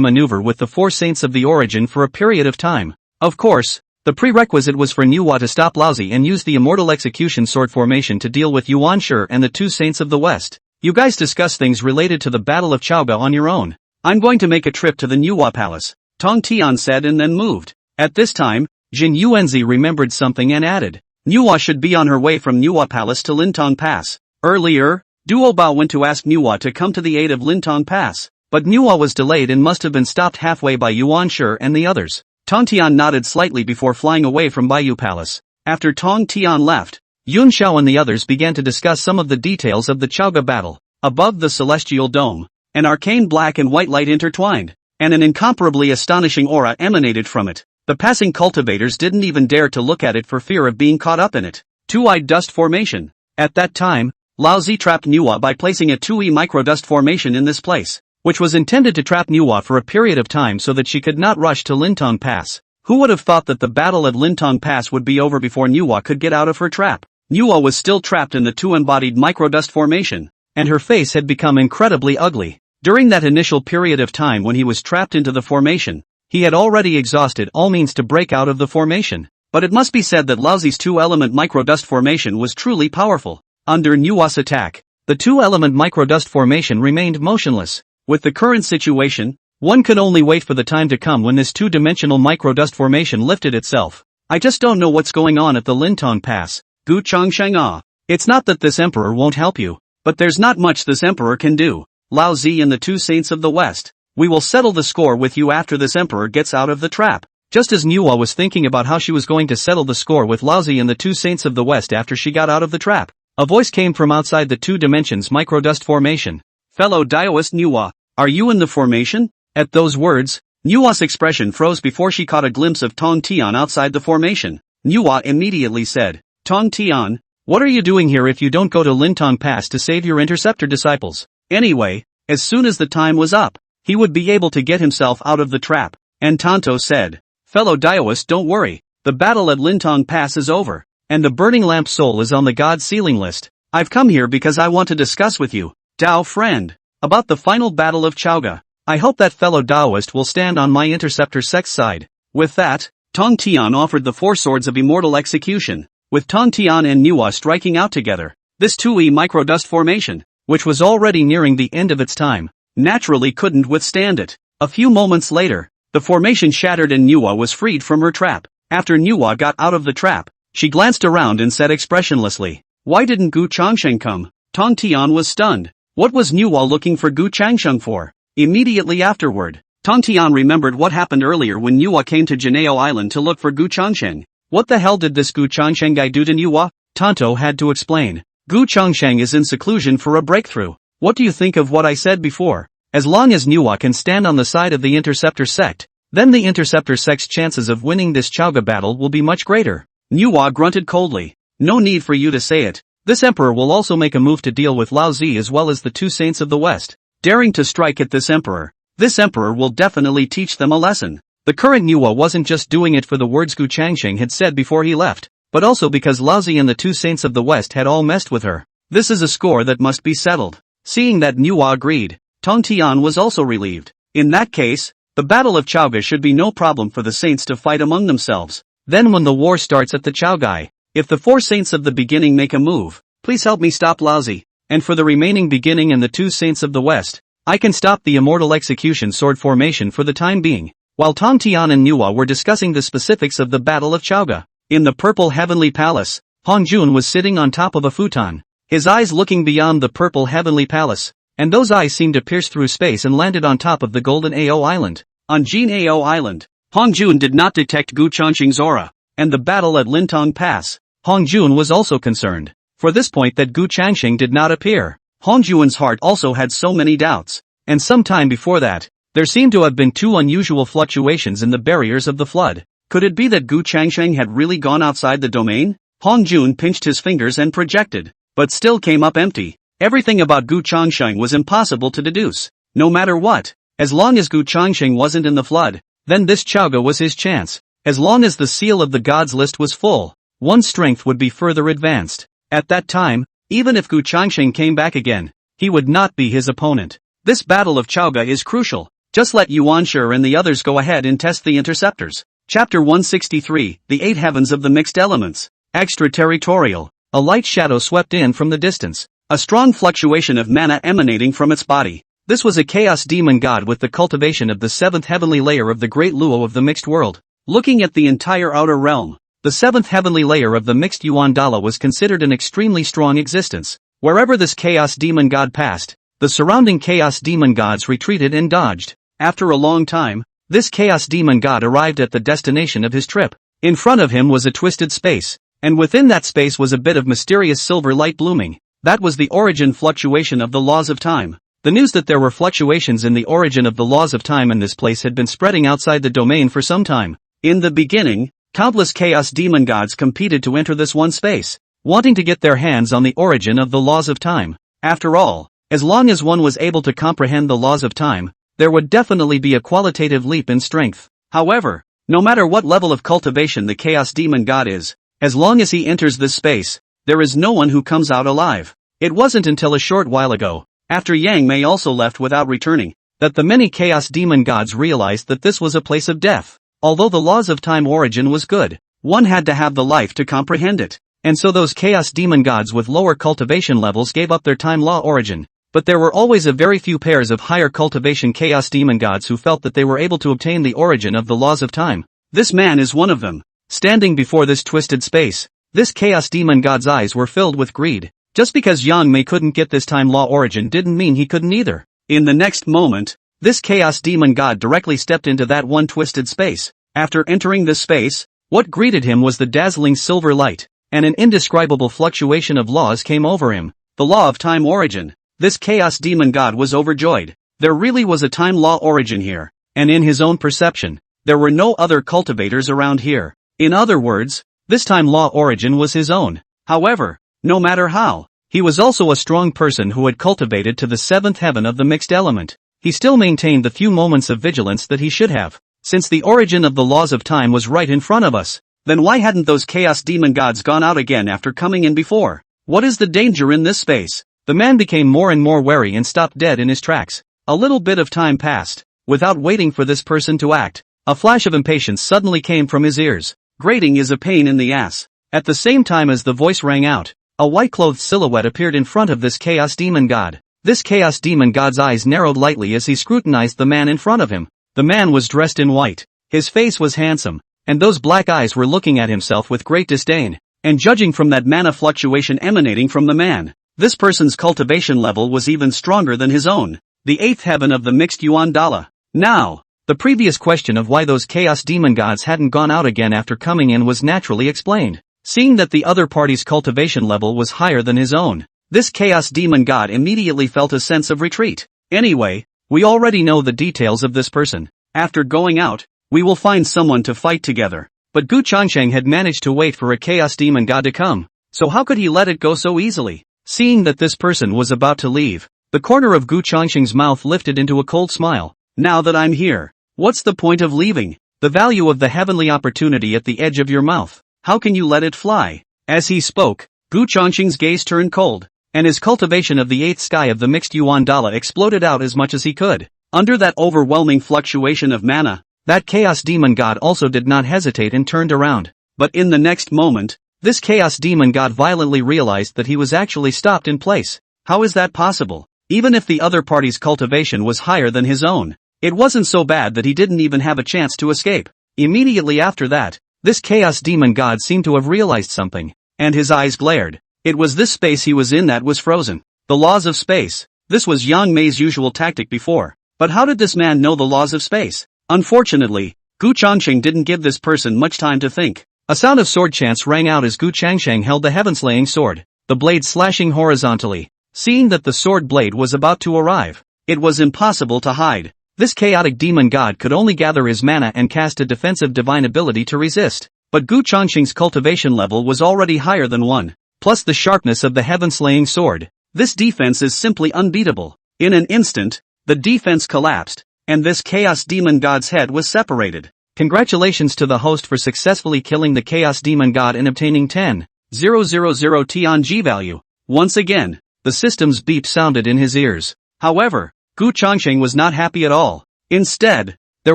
[SPEAKER 1] maneuver with the four saints of the origin for a period of time. Of course, the prerequisite was for Nuwa to stop Laozi and use the Immortal Execution Sword formation to deal with Yuan Shi and the two saints of the West. You guys discuss things related to the Battle of Chaoga on your own. I'm going to make a trip to the Nuwa Palace, Tong Tian said and then moved. At this time, Jin Yuanzi remembered something and added, Nuwa should be on her way from Nuwa Palace to Lintong Pass. Earlier, Duo Bao went to ask Nuwa to come to the aid of Lintong Pass, but Nuwa was delayed and must have been stopped halfway by Yuan Shi and the others. Tong Tian nodded slightly before flying away from Baiyu Palace. After Tong Tian left, Yun Xiao and the others began to discuss some of the details of the Chaoga battle. Above the celestial dome, an arcane black and white light intertwined, and an incomparably astonishing aura emanated from it. The passing cultivators didn't even dare to look at it for fear of being caught up in it. Two-eyed dust formation. At that time, Laozi trapped Nuwa by placing a 2E microdust formation in this place, which was intended to trap Nuwa for a period of time so that she could not rush to Lintong Pass. Who would have thought that the battle at Lintong Pass would be over before Nuwa could get out of her trap? Nuwa was still trapped in the two-embodied microdust formation, and her face had become incredibly ugly. During that initial period of time when he was trapped into the formation, he had already exhausted all means to break out of the formation. But it must be said that Laozi's two-element microdust formation was truly powerful. Under Nuwa's attack, the two-element microdust formation remained motionless. With the current situation, one could only wait for the time to come when this two-dimensional microdust formation lifted itself. I just don't know what's going on at the Lintong Pass. Gu Changsheng. It's not that this emperor won't help you, but there's not much this emperor can do. Laozi and the two saints of the West. We will settle the score with you after this emperor gets out of the trap. Just as Nuwa was thinking about how she was going to settle the score with Laozi and the two saints of the West after she got out of the trap, a voice came from outside the two dimensions microdust formation. Fellow Daoist Nuwa, are you in the formation? At those words, Nuwa's expression froze before she caught a glimpse of Tong Tian outside the formation. Nuwa immediately said, Tong Tian, what are you doing here if you don't go to Lintong Pass to save your interceptor disciples? Anyway, as soon as the time was up, he would be able to get himself out of the trap. And Tonto said, Fellow Daoist, don't worry, the battle at Lintong Pass is over, and the Burning Lamp Soul is on the God Sealing list. I've come here because I want to discuss with you, Dao friend, about the final battle of Chaoga. I hope that fellow Taoist will stand on my interceptor sect's side. With that, Tong Tian offered the 4 swords of immortal execution, with Tong Tian and Manhwa striking out together. This 2E microdust formation, which was already nearing the end of its time, naturally couldn't withstand it. A few moments later, the formation shattered and Manhwa was freed from her trap. After Manhwa got out of the trap, she glanced around and said expressionlessly, "Why didn't Gu Changsheng come?" Tong Tian was stunned. What was Manhwa looking for Gu Changsheng for? Immediately afterward, Tong Tian remembered what happened earlier when Manhwa came to Juejiao Island to look for Gu Changsheng. What the hell did this Gu Changsheng guy do to Manhwa? Tonto had to explain. Gu Changsheng is in seclusion for a breakthrough. What do you think of what I said before? As long as Manhwa can stand on the side of the Interceptor sect, then the Interceptor sect's chances of winning this Chaoga battle will be much greater. Manhwa grunted coldly. No need for you to say it. This emperor will also make a move to deal with Lao Zi as well as the 2 saints of the West. Daring to strike at this emperor will definitely teach them a lesson. The current Manhwa wasn't just doing it for the words Gu Changsheng had said before he left, but also because Lao Zi and the 2 saints of the West had all messed with her. This is a score that must be settled. Seeing that Manhwa agreed, Tong Tian was also relieved. In that case, the Battle of Chaoga should be no problem for the saints to fight among themselves. Then when the war starts at the Chaogai, if the 4 saints of the beginning make a move, please help me stop Lao Zi. And for the remaining beginning and the 2 saints of the West, I can stop the immortal execution sword formation for the time being. While Tong Tian and Manhwa were discussing the specifics of the Battle of Chaoga, in the Purple Heavenly Palace, Hong Jun was sitting on top of a futon, his eyes looking beyond the Purple Heavenly Palace, and those eyes seemed to pierce through space and landed on top of the Golden Ao Island. On Jin Ao Island, Hong Jun did not detect Gu Changsheng's aura, and the battle at Lintong Pass. Hong Jun was also concerned. For this point that Gu Changsheng did not appear, Hong Jun's heart also had so many doubts. And some time before that, there seemed to have been 2 unusual fluctuations in the barriers of the flood. Could it be that Gu Changsheng had really gone outside the domain? Hong Jun pinched his fingers and projected, but still came up empty. Everything about Gu Changsheng was impossible to deduce. No matter what, as long as Gu Changsheng wasn't in the flood, then this Chaoga was his chance. As long as the seal of the gods list was full, one's strength would be further advanced. At that time, even if Gu Changsheng came back again, he would not be his opponent. This battle of Chaoga is crucial. Just let Yuan Shi and the others go ahead and test the interceptors. Chapter 163, The 8 Heavens of the Mixed Elements. Extraterritorial. A light shadow swept in from the distance. A strong fluctuation of mana emanating from its body. This was a chaos demon god with the cultivation of the 7th heavenly layer of the great Luo of the mixed world. Looking at the entire outer realm, the 7th heavenly layer of the mixed Yuan Dala was considered an extremely strong existence. Wherever this chaos demon god passed, the surrounding chaos demon gods retreated and dodged. After a long time, this chaos demon god arrived at the destination of his trip. In front of him was a twisted space, and within that space was a bit of mysterious silver light blooming. That was the origin fluctuation of the laws of time. The news that there were fluctuations in the origin of the laws of time in this place had been spreading outside the domain for some time. In the beginning, countless chaos demon gods competed to enter this one space, wanting to get their hands on the origin of the laws of time. After all, as long as one was able to comprehend the laws of time, there would definitely be a qualitative leap in strength. However, no matter what level of cultivation the chaos demon god is, as long as he enters this space, there is no one who comes out alive. It wasn't until a short while ago, after Yang Mei also left without returning, that the many chaos demon gods realized that this was a place of death. Although the laws of time origin was good, one had to have the life to comprehend it. And so those chaos demon gods with lower cultivation levels gave up their time law origin. But there were always a very few pairs of higher cultivation chaos demon gods who felt that they were able to obtain the origin of the laws of time. This man is one of them. Standing before this twisted space, this chaos demon god's eyes were filled with greed. Just because Yang Mei couldn't get this time law origin didn't mean he couldn't either. In the next moment, this chaos demon god directly stepped into that one twisted space. After entering this space, what greeted him was the dazzling silver light, and an indescribable fluctuation of laws came over him. The law of time origin. This chaos demon god was overjoyed. There really was a time law origin here, and in his own perception, there were no other cultivators around here. In other words, this time law origin was his own. However, no matter how, he was also a strong person who had cultivated to the 7th heaven of the mixed element. He still maintained the few moments of vigilance that he should have. Since the origin of the laws of time was right in front of us, then why hadn't those chaos demon gods gone out again after coming in before? What is the danger in this space? The man became more and more wary and stopped dead in his tracks. A little bit of time passed. Without waiting for this person to act, a flash of impatience suddenly came from his ears. Grating is a pain in the ass. At the same time as the voice rang out, a white-clothed silhouette appeared in front of this chaos demon god. This chaos demon god's eyes narrowed lightly as he scrutinized the man in front of him. The man was dressed in white. His face was handsome, and those black eyes were looking at himself with great disdain. And judging from that mana fluctuation emanating from the man, this person's cultivation level was even stronger than his own. The 8th heaven of the mixed yuan dala. Now, the previous question of why those chaos demon gods hadn't gone out again after coming in was naturally explained. Seeing that the other party's cultivation level was higher than his own, this chaos demon god immediately felt a sense of retreat. Anyway, we already know the details of this person. After going out, we will find someone to fight together. But Gu Changsheng had managed to wait for a chaos demon god to come, so how could he let it go so easily? Seeing that this person was about to leave, the corner of Gu Changsheng's mouth lifted into a cold smile. Now that I'm here, what's the point of leaving? The value of the heavenly opportunity at the edge of your mouth. How can you let it fly? As he spoke, Gu Changsheng's gaze turned cold, and his cultivation of the 8th sky of the mixed yuan dala exploded out as much as he could. Under that overwhelming fluctuation of mana, that chaos demon god also did not hesitate and turned around. But in the next moment, this chaos demon god violently realized that he was actually stopped in place. How is that possible? Even if the other party's cultivation was higher than his own, it wasn't so bad that he didn't even have a chance to escape. Immediately after that, this chaos demon god seemed to have realized something, and his eyes glared. It was this space he was in that was frozen. The laws of space. This was Yang Mei's usual tactic before. But how did this man know the laws of space? Unfortunately, Gu Changsheng didn't give this person much time to think. A sound of sword chants rang out as Gu Changsheng held the heaven-slaying sword, the blade slashing horizontally. Seeing that the sword blade was about to arrive, it was impossible to hide. This chaotic demon god could only gather his mana and cast a defensive divine ability to resist. But Gu Changsheng's cultivation level was already higher than 1, plus the sharpness of the heaven-slaying sword. This defense is simply unbeatable. In an instant, the defense collapsed, and this chaos demon god's head was separated. Congratulations to the host for successfully killing the chaos demon god and obtaining 10,000 Tianji value. Once again, the system's beep sounded in his ears. However, Gu Changsheng was not happy at all. Instead, there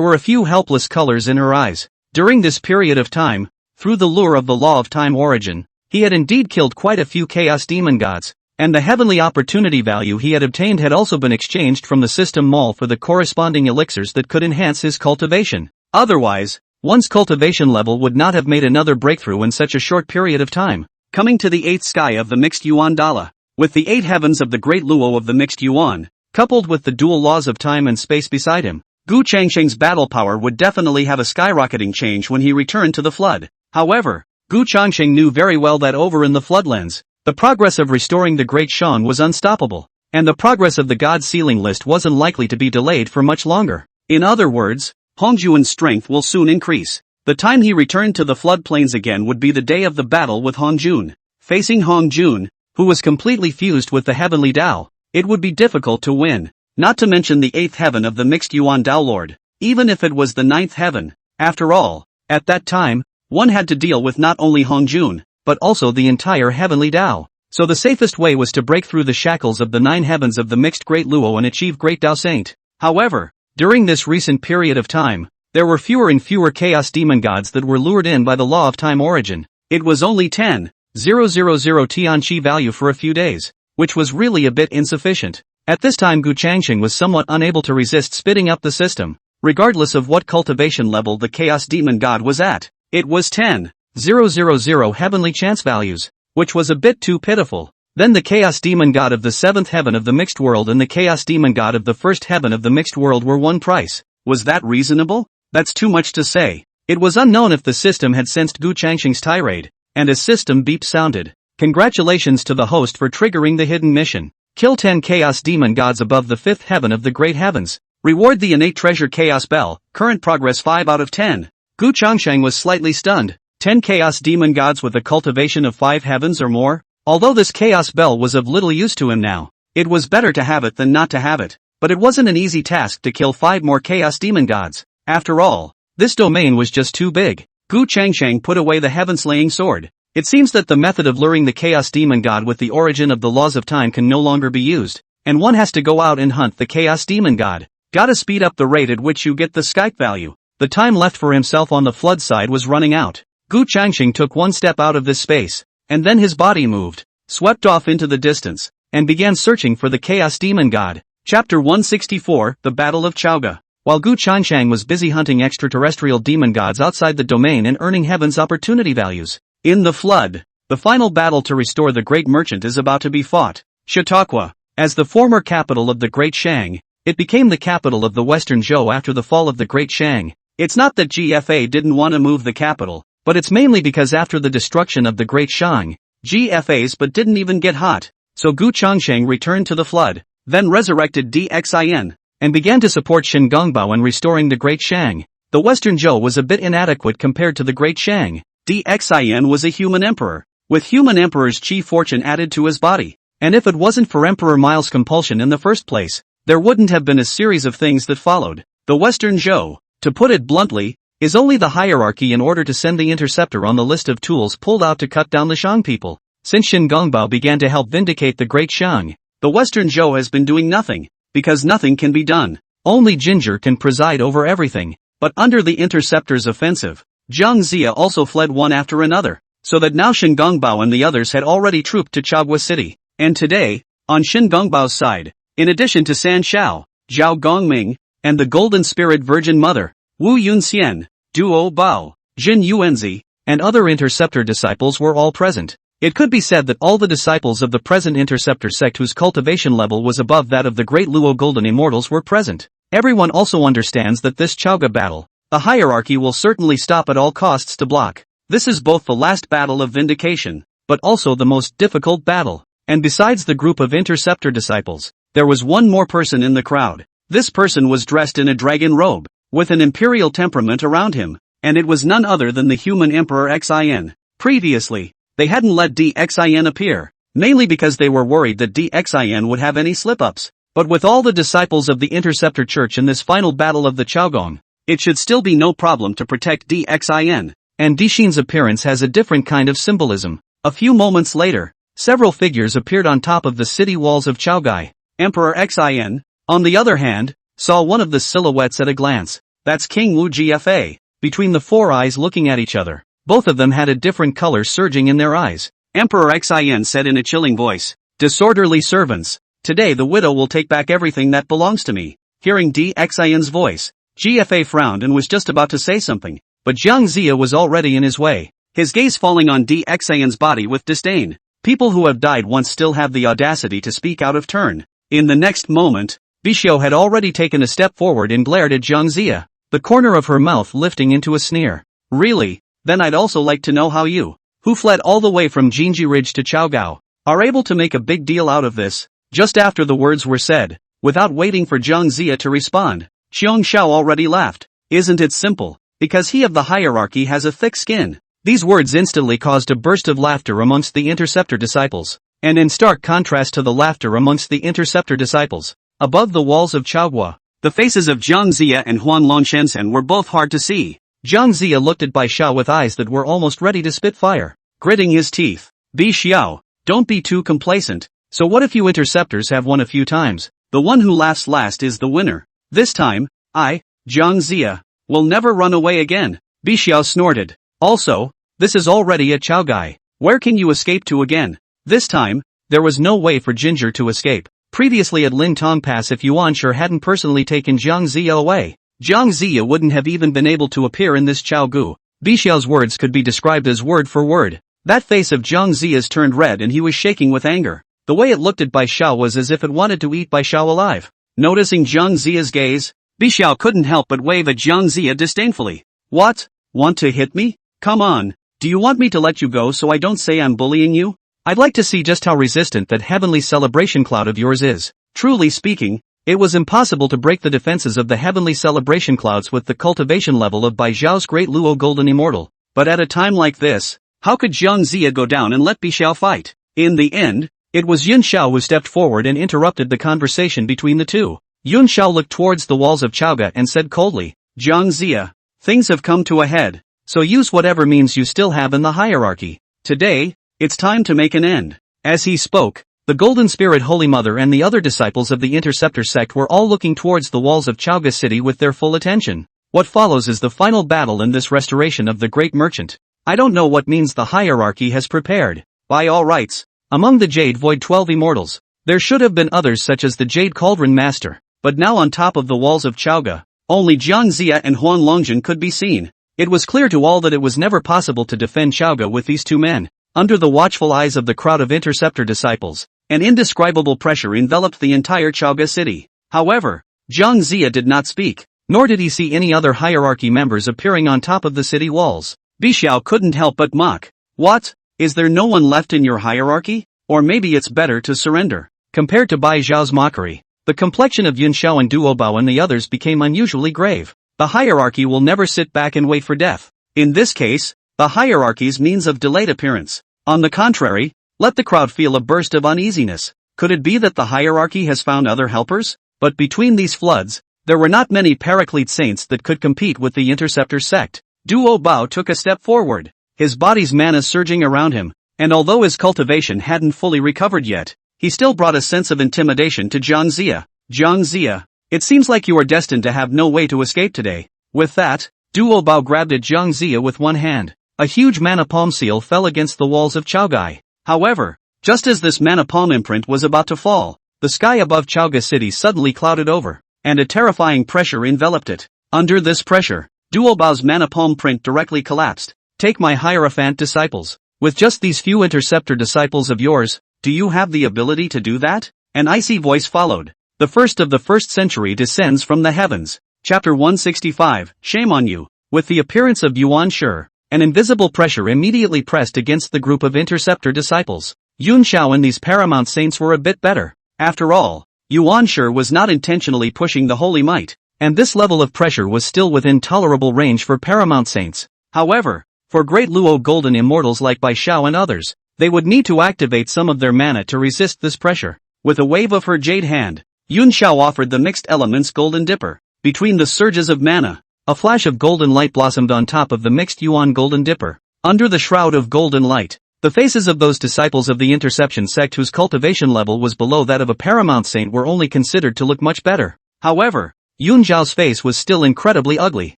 [SPEAKER 1] were a few helpless colors in her eyes. During this period of time, through the lure of the law of time origin, he had indeed killed quite a few chaos demon gods, and the heavenly opportunity value he had obtained had also been exchanged from the system mall for the corresponding elixirs that could enhance his cultivation. Otherwise, one's cultivation level would not have made another breakthrough in such a short period of time. Coming to the 8th sky of the mixed yuan dala, with the 8 heavens of the great luo of the mixed yuan, coupled with the dual laws of time and space beside him, Gu Changsheng's battle power would definitely have a skyrocketing change when he returned to the flood. However, Gu Changsheng knew very well that over in the floodlands, the progress of restoring the Great Shan was unstoppable, and the progress of the God Sealing List wasn't likely to be delayed for much longer. In other words, Hongjuan's strength will soon increase. The time he returned to the floodplains again would be the day of the battle with Hongjun. Facing Hongjun, who was completely fused with the heavenly Tao, it would be difficult to win, not to mention the 8th heaven of the mixed yuan Tao Lord, even if it was the 9th heaven. After all, at that time, one had to deal with not only Hongjun, but also the entire heavenly Tao. So the safest way was to break through the shackles of the 9 heavens of the mixed great luo and achieve great Tao Saint. However, during this recent period of time, there were fewer and fewer chaos demon gods that were lured in by the law of time origin. It was only 10,000 Tianqi value for a few days, which was really a bit insufficient. At this time Gu Changsheng was somewhat unable to resist spitting up the system, regardless of what cultivation level the chaos demon god was at. It was 10,000 heavenly chance values, which was a bit too pitiful. Then the chaos demon god of the 7th heaven of the mixed world and the chaos demon god of the 1st heaven of the mixed world were one price. Was that reasonable? That's too much to say. It was unknown if the system had sensed Gu Changsheng's tirade, and a system beep sounded. Congratulations to the host for triggering the hidden mission. Kill 10 chaos demon gods above the 5th heaven of the great heavens. Reward the innate treasure chaos bell, current progress 5 out of 10. Gu Changsheng was slightly stunned. 10 chaos demon gods with a cultivation of 5 heavens or more? Although this chaos bell was of little use to him now, it was better to have it than not to have it. But it wasn't an easy task to kill 5 more chaos demon gods. After all, this domain was just too big. Gu Changsheng put away the heaven-slaying sword. It seems that the method of luring the chaos demon god with the origin of the laws of time can no longer be used, and one has to go out and hunt the Chaos Demon God. Gotta speed up the rate at which you get the Skype value. The time left for himself on the flood side was running out. Gu Changxing took one step out of this space, and then his body moved, swept off into the distance, and began searching for the Chaos Demon God. Chapter 164, The Battle of Chaoga. While Gu Changxing was busy hunting extraterrestrial demon gods outside the domain and earning heaven's opportunity values, in the flood, the final battle to restore the Great Merchant is about to be fought. Chautauqua, as the former capital of the Great Shang, it became the capital of the Western Zhou after the fall of the Great Shang. It's not that GFA didn't want to move the capital, but it's mainly because after the destruction of the Great Shang, GFA's but didn't even get hot, so Gu Changxing returned to the flood, then resurrected DXIN, and began to support Shen Gongbao in restoring the Great Shang. The Western Zhou was a bit inadequate compared to the Great Shang. DXIN was a human emperor, with human emperor's chi fortune added to his body, and if it wasn't for Emperor Miles' compulsion in the first place, there wouldn't have been a series of things that followed. The Western Zhou, to put it bluntly, is only the hierarchy in order to send the interceptor on the list of tools pulled out to cut down the Shang people. Since Shen Gongbao began to help vindicate the Great Shang, the Western Zhou has been doing nothing, because nothing can be done. Only Ginger can preside over everything. But under the interceptor's offensive, Jiang Zia also fled one after another, so that now Shen Gongbao and the others had already trooped to Chaogua City. And today, on Shen Gongbao's side, in addition to San Shao, Zhao Gongming, and the Golden Spirit Virgin Mother, Wu Yunxian, Duo Bao, Jin Yuanzi, and other interceptor disciples were all present. It could be said that all the disciples of the present interceptor sect whose cultivation level was above that of the great Luo Golden Immortals were present. Everyone also understands that this Chaoga battle, the hierarchy will certainly stop at all costs to block. This is both the last battle of vindication, but also the most difficult battle. And besides the group of interceptor disciples, there was one more person in the crowd. This person was dressed in a dragon robe, with an imperial temperament around him, and it was none other than the human Emperor Xin. Previously, they hadn't let DXIN appear, mainly because they were worried that DXIN would have any slip-ups. But with all the disciples of the Interceptor Church in this final battle of the Chaogong, it should still be no problem to protect DXIN. And Dixin's appearance has a different kind of symbolism. A few moments later, several figures appeared on top of the city walls of Chaogai. Emperor Xin, on the other hand, saw one of the silhouettes at a glance. That's King Wu Gfa. Between the four eyes looking at each other, both of them had a different color surging in their eyes. Emperor Xin said in a chilling voice, "Disorderly servants, today the widow will take back everything that belongs to me." Hearing DXIN's voice, Gfa frowned and was just about to say something, but Jiang Zia was already in his way, his gaze falling on DXIN's body with disdain. People who have died once still have the audacity to speak out of turn. In the next moment, Bixiao had already taken a step forward and glared at Jiang Zia, the corner of her mouth lifting into a sneer. "Really? Then I'd also like to know how you, who fled all the way from Jinji Ridge to Chaogao, are able to make a big deal out of this." Just after the words were said, without waiting for Jiang Zia to respond, Xiong Xiao already laughed. "Isn't it simple? Because he of the hierarchy has a thick skin." These words instantly caused a burst of laughter amongst the interceptor disciples, and in stark contrast to the laughter amongst the interceptor disciples, above the walls of Chaogua, the faces of Jiang Zia and Huan Longshenzhen were both hard to see. Jiang Zia looked at Bai Xiao with eyes that were almost ready to spit fire, gritting his teeth. "Bi Xiao, don't be too complacent. So what if you interceptors have won a few times? The one who laughs last is the winner. This time, I, Jiang Zia, will never run away again." Bi Xiao snorted. "Also, this is already a Chaogai. Where can you escape to again?" This time, there was no way for Ginger to escape. Previously at Lin Tong Pass, if Yuan Sher hadn't personally taken Jiang Zia away, Jiang Zia wouldn't have even been able to appear in this Chaogu. Bi Xiao's words could be described as word for word. That face of Jiang Zia's turned red and he was shaking with anger. The way it looked at Bai Xiao was as if it wanted to eat Bai Xiao alive. Noticing Jiang Zia's gaze, Bi Xiao couldn't help but wave at Jiang Zia disdainfully. "What? Want to hit me? Come on. Do you want me to let you go so I don't say I'm bullying you? I'd like to see just how resistant that heavenly celebration cloud of yours is." Truly speaking, it was impossible to break the defenses of the heavenly celebration clouds with the cultivation level of Bai Zhao's great Luo Golden Immortal. But at a time like this, how could Jiang Zia go down and let Bi Xiao fight? In the end, it was Yun Xiao who stepped forward and interrupted the conversation between the two. Yun Xiao looked towards the walls of Chaoga and said coldly, "Jiang Zia, things have come to a head, so use whatever means you still have in the hierarchy. Today, it's time to make an end." As he spoke, The Golden Spirit Holy Mother and the other disciples of the Interceptor sect were all looking towards the walls of Chaoga City with their full attention. What follows is the final battle in this restoration of the Great Merchant. I don't know what means the hierarchy has prepared. By all rights, among the Jade Void 12 Immortals, there should have been others such as the Jade Cauldron Master, but now on top of the walls of Chaoga, only Jiang Zia and Huan Longjun could be seen. It was clear to all that it was never possible to defend Chaoga with these two men. Under the watchful eyes of the crowd of Interceptor disciples, an indescribable pressure enveloped the entire Chaoga city. However, Jiang Zia did not speak, nor did he see any other hierarchy members appearing on top of the city walls. Juejiao couldn't help but mock. What? Is there no one left in your hierarchy? Or maybe it's better to surrender. Compared to Bai Zhao's mockery, the complexion of Yun Xiao and Duo Bao and the others became unusually grave. The hierarchy will never sit back and wait for death. In this case, the hierarchy's means of delayed appearance. On the contrary, let the crowd feel a burst of uneasiness. Could it be that the hierarchy has found other helpers? But between these floods, there were not many Paraclete saints that could compete with the Interceptor sect. Duo Bao took a step forward, his body's mana surging around him, and although his cultivation hadn't fully recovered yet, he still brought a sense of intimidation to Jiang Zia. Jiang Zia, it seems like you are destined to have no way to escape today. With that, Duo Bao grabbed at Jiang Zia with one hand. A huge mana palm seal fell against the walls of Chaogai. However, just as this mana palm imprint was about to fall, the sky above Chaoga City suddenly clouded over, and a terrifying pressure enveloped it. Under this pressure, Duo Bao's mana palm print directly collapsed. Take my Hierophant disciples. With just these few Interceptor disciples of yours, do you have the ability to do that? An icy voice followed. The first of the first century descends from the heavens. Chapter 165, Shame on you. With the appearance of Yuan Shi, an invisible pressure immediately pressed against the group of Interceptor disciples. Yun Xiao and these paramount saints were a bit better. After all, Yuan Shi was not intentionally pushing the holy might, and this level of pressure was still within tolerable range for paramount saints. However, for great Luo golden immortals like Bai Xiao and others, they would need to activate some of their mana to resist this pressure. With a wave of her jade hand, Yun Xiao offered the mixed elements Golden Dipper. Between the surges of mana, a flash of golden light blossomed on top of the mixed Yuan Golden Dipper. Under the shroud of golden light, the faces of those disciples of the Interception sect whose cultivation level was below that of a paramount saint were only considered to look much better. However, Yun Xiao's face was still incredibly ugly.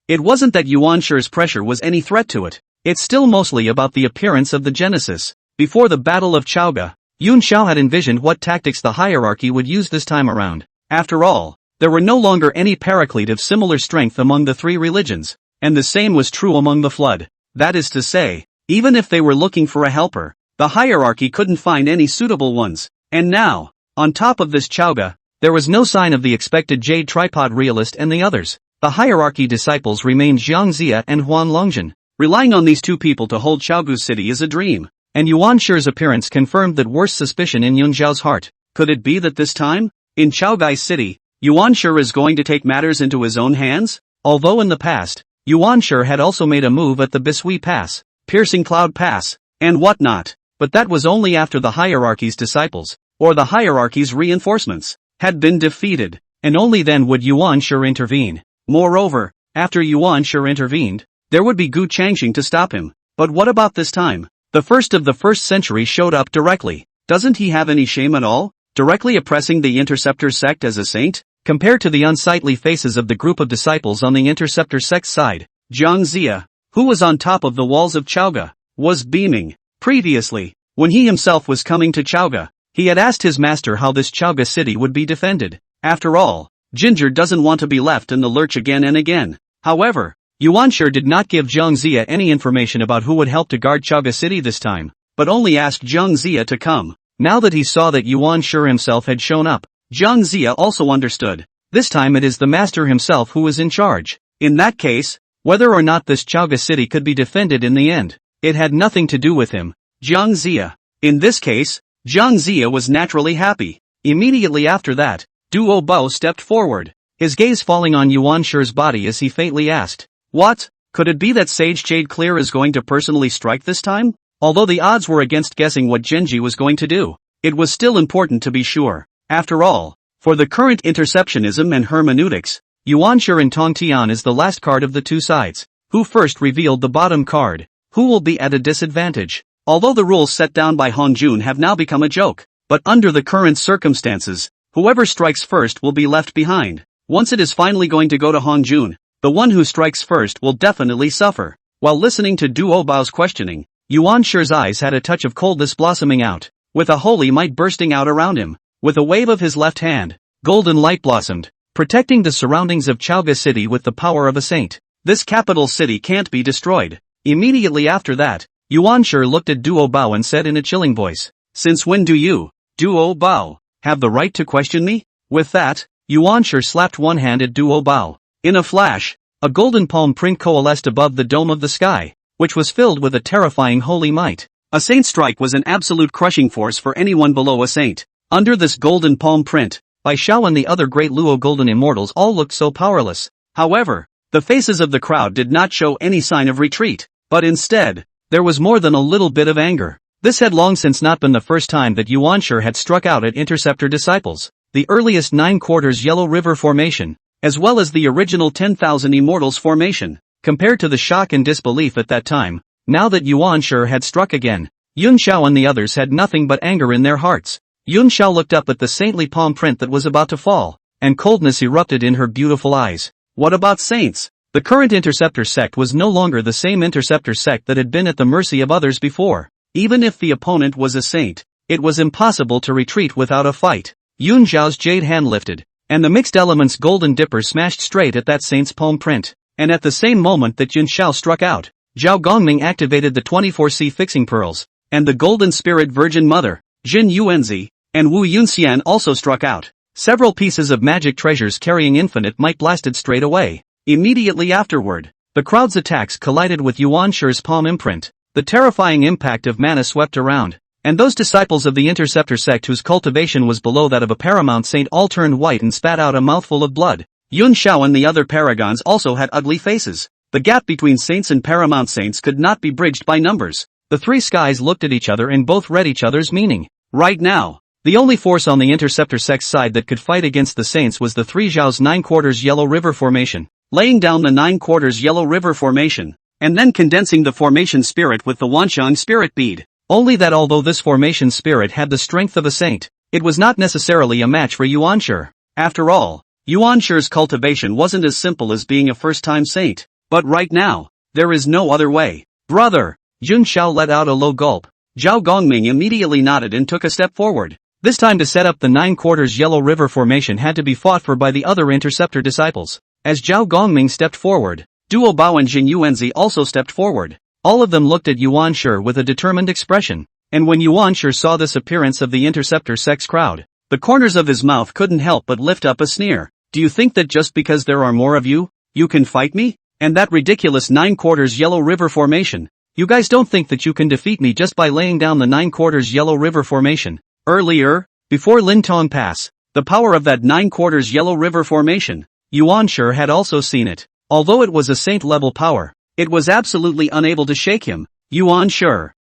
[SPEAKER 1] It wasn't that Yuan Shi's pressure was any threat to it. It's still mostly about the appearance of the Genesis. Before the Battle of Chaoga, Yun Xiao had envisioned what tactics the hierarchy would use this time around. After all, there were no longer any paraclete of similar strength among the three religions, and the same was true among the Flood. That is to say, even if they were looking for a helper, the hierarchy couldn't find any suitable ones. And now, on top of this Chaoga, there was no sign of the expected Jade Tripod Realist and the others. The hierarchy disciples remained Jiang Zia and Huan Longjun. Relying on these two people to hold Chaogu City is a dream, and Yuan Shi's appearance confirmed that worst suspicion in Yun Xiao's heart. Could it be that this time, in Chaogai City, Yuan Shi is going to take matters into his own hands? Although in the past, Yuan Shi had also made a move at the Bisui Pass, Piercing Cloud Pass, and whatnot, but that was only after the hierarchy's disciples, or the hierarchy's reinforcements, had been defeated, and only then would Yuan Shi intervene. Moreover, after Yuan Shi intervened, there would be Gu Changxing to stop him. But what about this time? The first of the first century showed up directly. Doesn't he have any shame at all? Directly oppressing the Interceptor sect as a saint? Compared to the unsightly faces of the group of disciples on the Interceptor sect's side, Jiang Zia, who was on top of the walls of Chaoga, was beaming. Previously, when he himself was coming to Chaoga, he had asked his master how this Chaoga city would be defended. After all, Ginger doesn't want to be left in the lurch again and again. However, Yuan Shi did not give Jiang Zia any information about who would help to guard Chaoga City this time, but only asked Jiang Zia to come. Now that he saw that Yuan Shi himself had shown up, Jiang Zia also understood. This time it is the master himself who is in charge. In that case, whether or not this Chaoga City could be defended in the end, it had nothing to do with him, Jiang Zia. In this case, Jiang Zia was naturally happy. Immediately after that, Duo Bao stepped forward, his gaze falling on Yuan Shi's body as he faintly asked, "What? Could it be that Sage Jade Clear is going to personally strike this time?" Although the odds were against guessing what Genji was going to do, it was still important to be sure. After all, for the current interceptionism and hermeneutics, Yuan Shi and Tong Tian is the last card of the two sides. Who first revealed the bottom card? Who will be at a disadvantage? Although the rules set down by Hong Jun have now become a joke, but under the current circumstances, whoever strikes first will be left behind. Once it is finally going to go to Hongjun, the one who strikes first will definitely suffer. While listening to Duo Bao's questioning, Yuan Shi's eyes had a touch of coldness blossoming out, with a holy might bursting out around him. With a wave of his left hand, golden light blossomed, protecting the surroundings of Chaoga City with the power of a saint. This capital city can't be destroyed. Immediately after that, Yuan Shi looked at Duo Bao and said in a chilling voice, "Since when do you, Duo Bao, have the right to question me?" With that, Yuan Shi slapped one hand at Duo Bao. In a flash, a golden palm print coalesced above the dome of the sky, which was filled with a terrifying holy might. A saint's strike was an absolute crushing force for anyone below a saint. Under this golden palm print, Bai Xiao and the other great Luo golden immortals all looked so powerless. However, the faces of the crowd did not show any sign of retreat, but instead, there was more than a little bit of anger. This had long since not been the first time that Yuan Shi had struck out at interceptor disciples. The earliest 9 quarters Yellow River Formation, as well as the original 10,000 Immortals Formation, compared to the shock and disbelief at that time, now that Yuan Shi had struck again, Yun Xiao and the others had nothing but anger in their hearts. Yun Xiao looked up at the saintly palm print that was about to fall, and coldness erupted in her beautiful eyes. What about saints? The current interceptor sect was no longer the same interceptor sect that had been at the mercy of others before. Even if the opponent was a saint, it was impossible to retreat without a fight. Yun Xiao's jade hand lifted, and the mixed elements golden dipper smashed straight at that saint's palm print. And at the same moment that Yun Xiao struck out, Zhao Gongming activated the 24C fixing pearls, and the golden spirit virgin mother, Jin Yuanzi, and Wu Yunxian also struck out. Several pieces of magic treasures carrying infinite might blasted straight away. Immediately afterward, the crowd's attacks collided with Yuan Shi's palm imprint. The terrifying impact of mana swept around, and those disciples of the interceptor sect whose cultivation was below that of a paramount saint all turned white and spat out a mouthful of blood. Yun Xiao and the other paragons also had ugly faces. The gap between saints and paramount saints could not be bridged by numbers. The three skies looked at each other and both read each other's meaning. Right now, the only force on the interceptor sect's side that could fight against the saints was the 3 Zhao's 9 quarters Yellow River Formation. Laying down the 9 quarters Yellow River Formation, and then condensing the formation spirit with the Wanxiang spirit bead. Only that although this formation spirit had the strength of a saint, it was not necessarily a match for Yuan Shi. After all, Yuan Shi's cultivation wasn't as simple as being a first-time saint. But right now, there is no other way. Brother! Jun Xiao let out a low gulp. Zhao Gongming immediately nodded and took a step forward. This time to set up the 9 quarters Yellow River Formation had to be fought for by the other interceptor disciples. As Zhao Gongming stepped forward, Duo Bao and Jin Yuanzi also stepped forward. All of them looked at Yuan Shi with a determined expression, and when Yuan Shi saw this appearance of the interceptor sect's crowd, the corners of his mouth couldn't help but lift up a sneer. Do you think that just because there are more of you, you can fight me? And that ridiculous 9 quarters Yellow River Formation? You guys don't think that you can defeat me just by laying down the 9 quarters Yellow River Formation? Earlier, before Lin Tong Pass, the power of that 9 quarters Yellow River Formation, Yuan Shi had also seen it. Although it was a saint-level power, it was absolutely unable to shake him. Yuan Shi.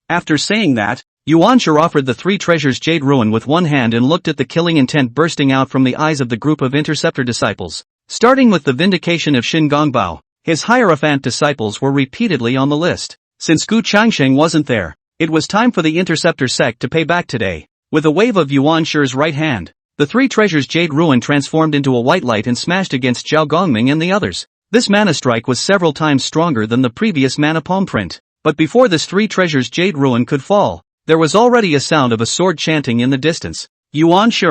[SPEAKER 1] After saying that, Yuan Shi offered the 3 treasures Jade Ruin with one hand and looked at the killing intent bursting out from the eyes of the group of interceptor disciples. Starting with the vindication of Shin Gongbao, his Hierophant disciples were repeatedly on the list. Since Gu Changsheng wasn't there, it was time for the interceptor sect to pay back today. With a wave of Yuan Shi's right hand, the 3 treasures Jade Ruin transformed into a white light and smashed against Zhao Gongming and the others. This mana strike was several times stronger than the previous mana palm print. But before this 3 treasures Jade Ruin could fall, there was already a sound of a sword chanting in the distance. Yuan Shi,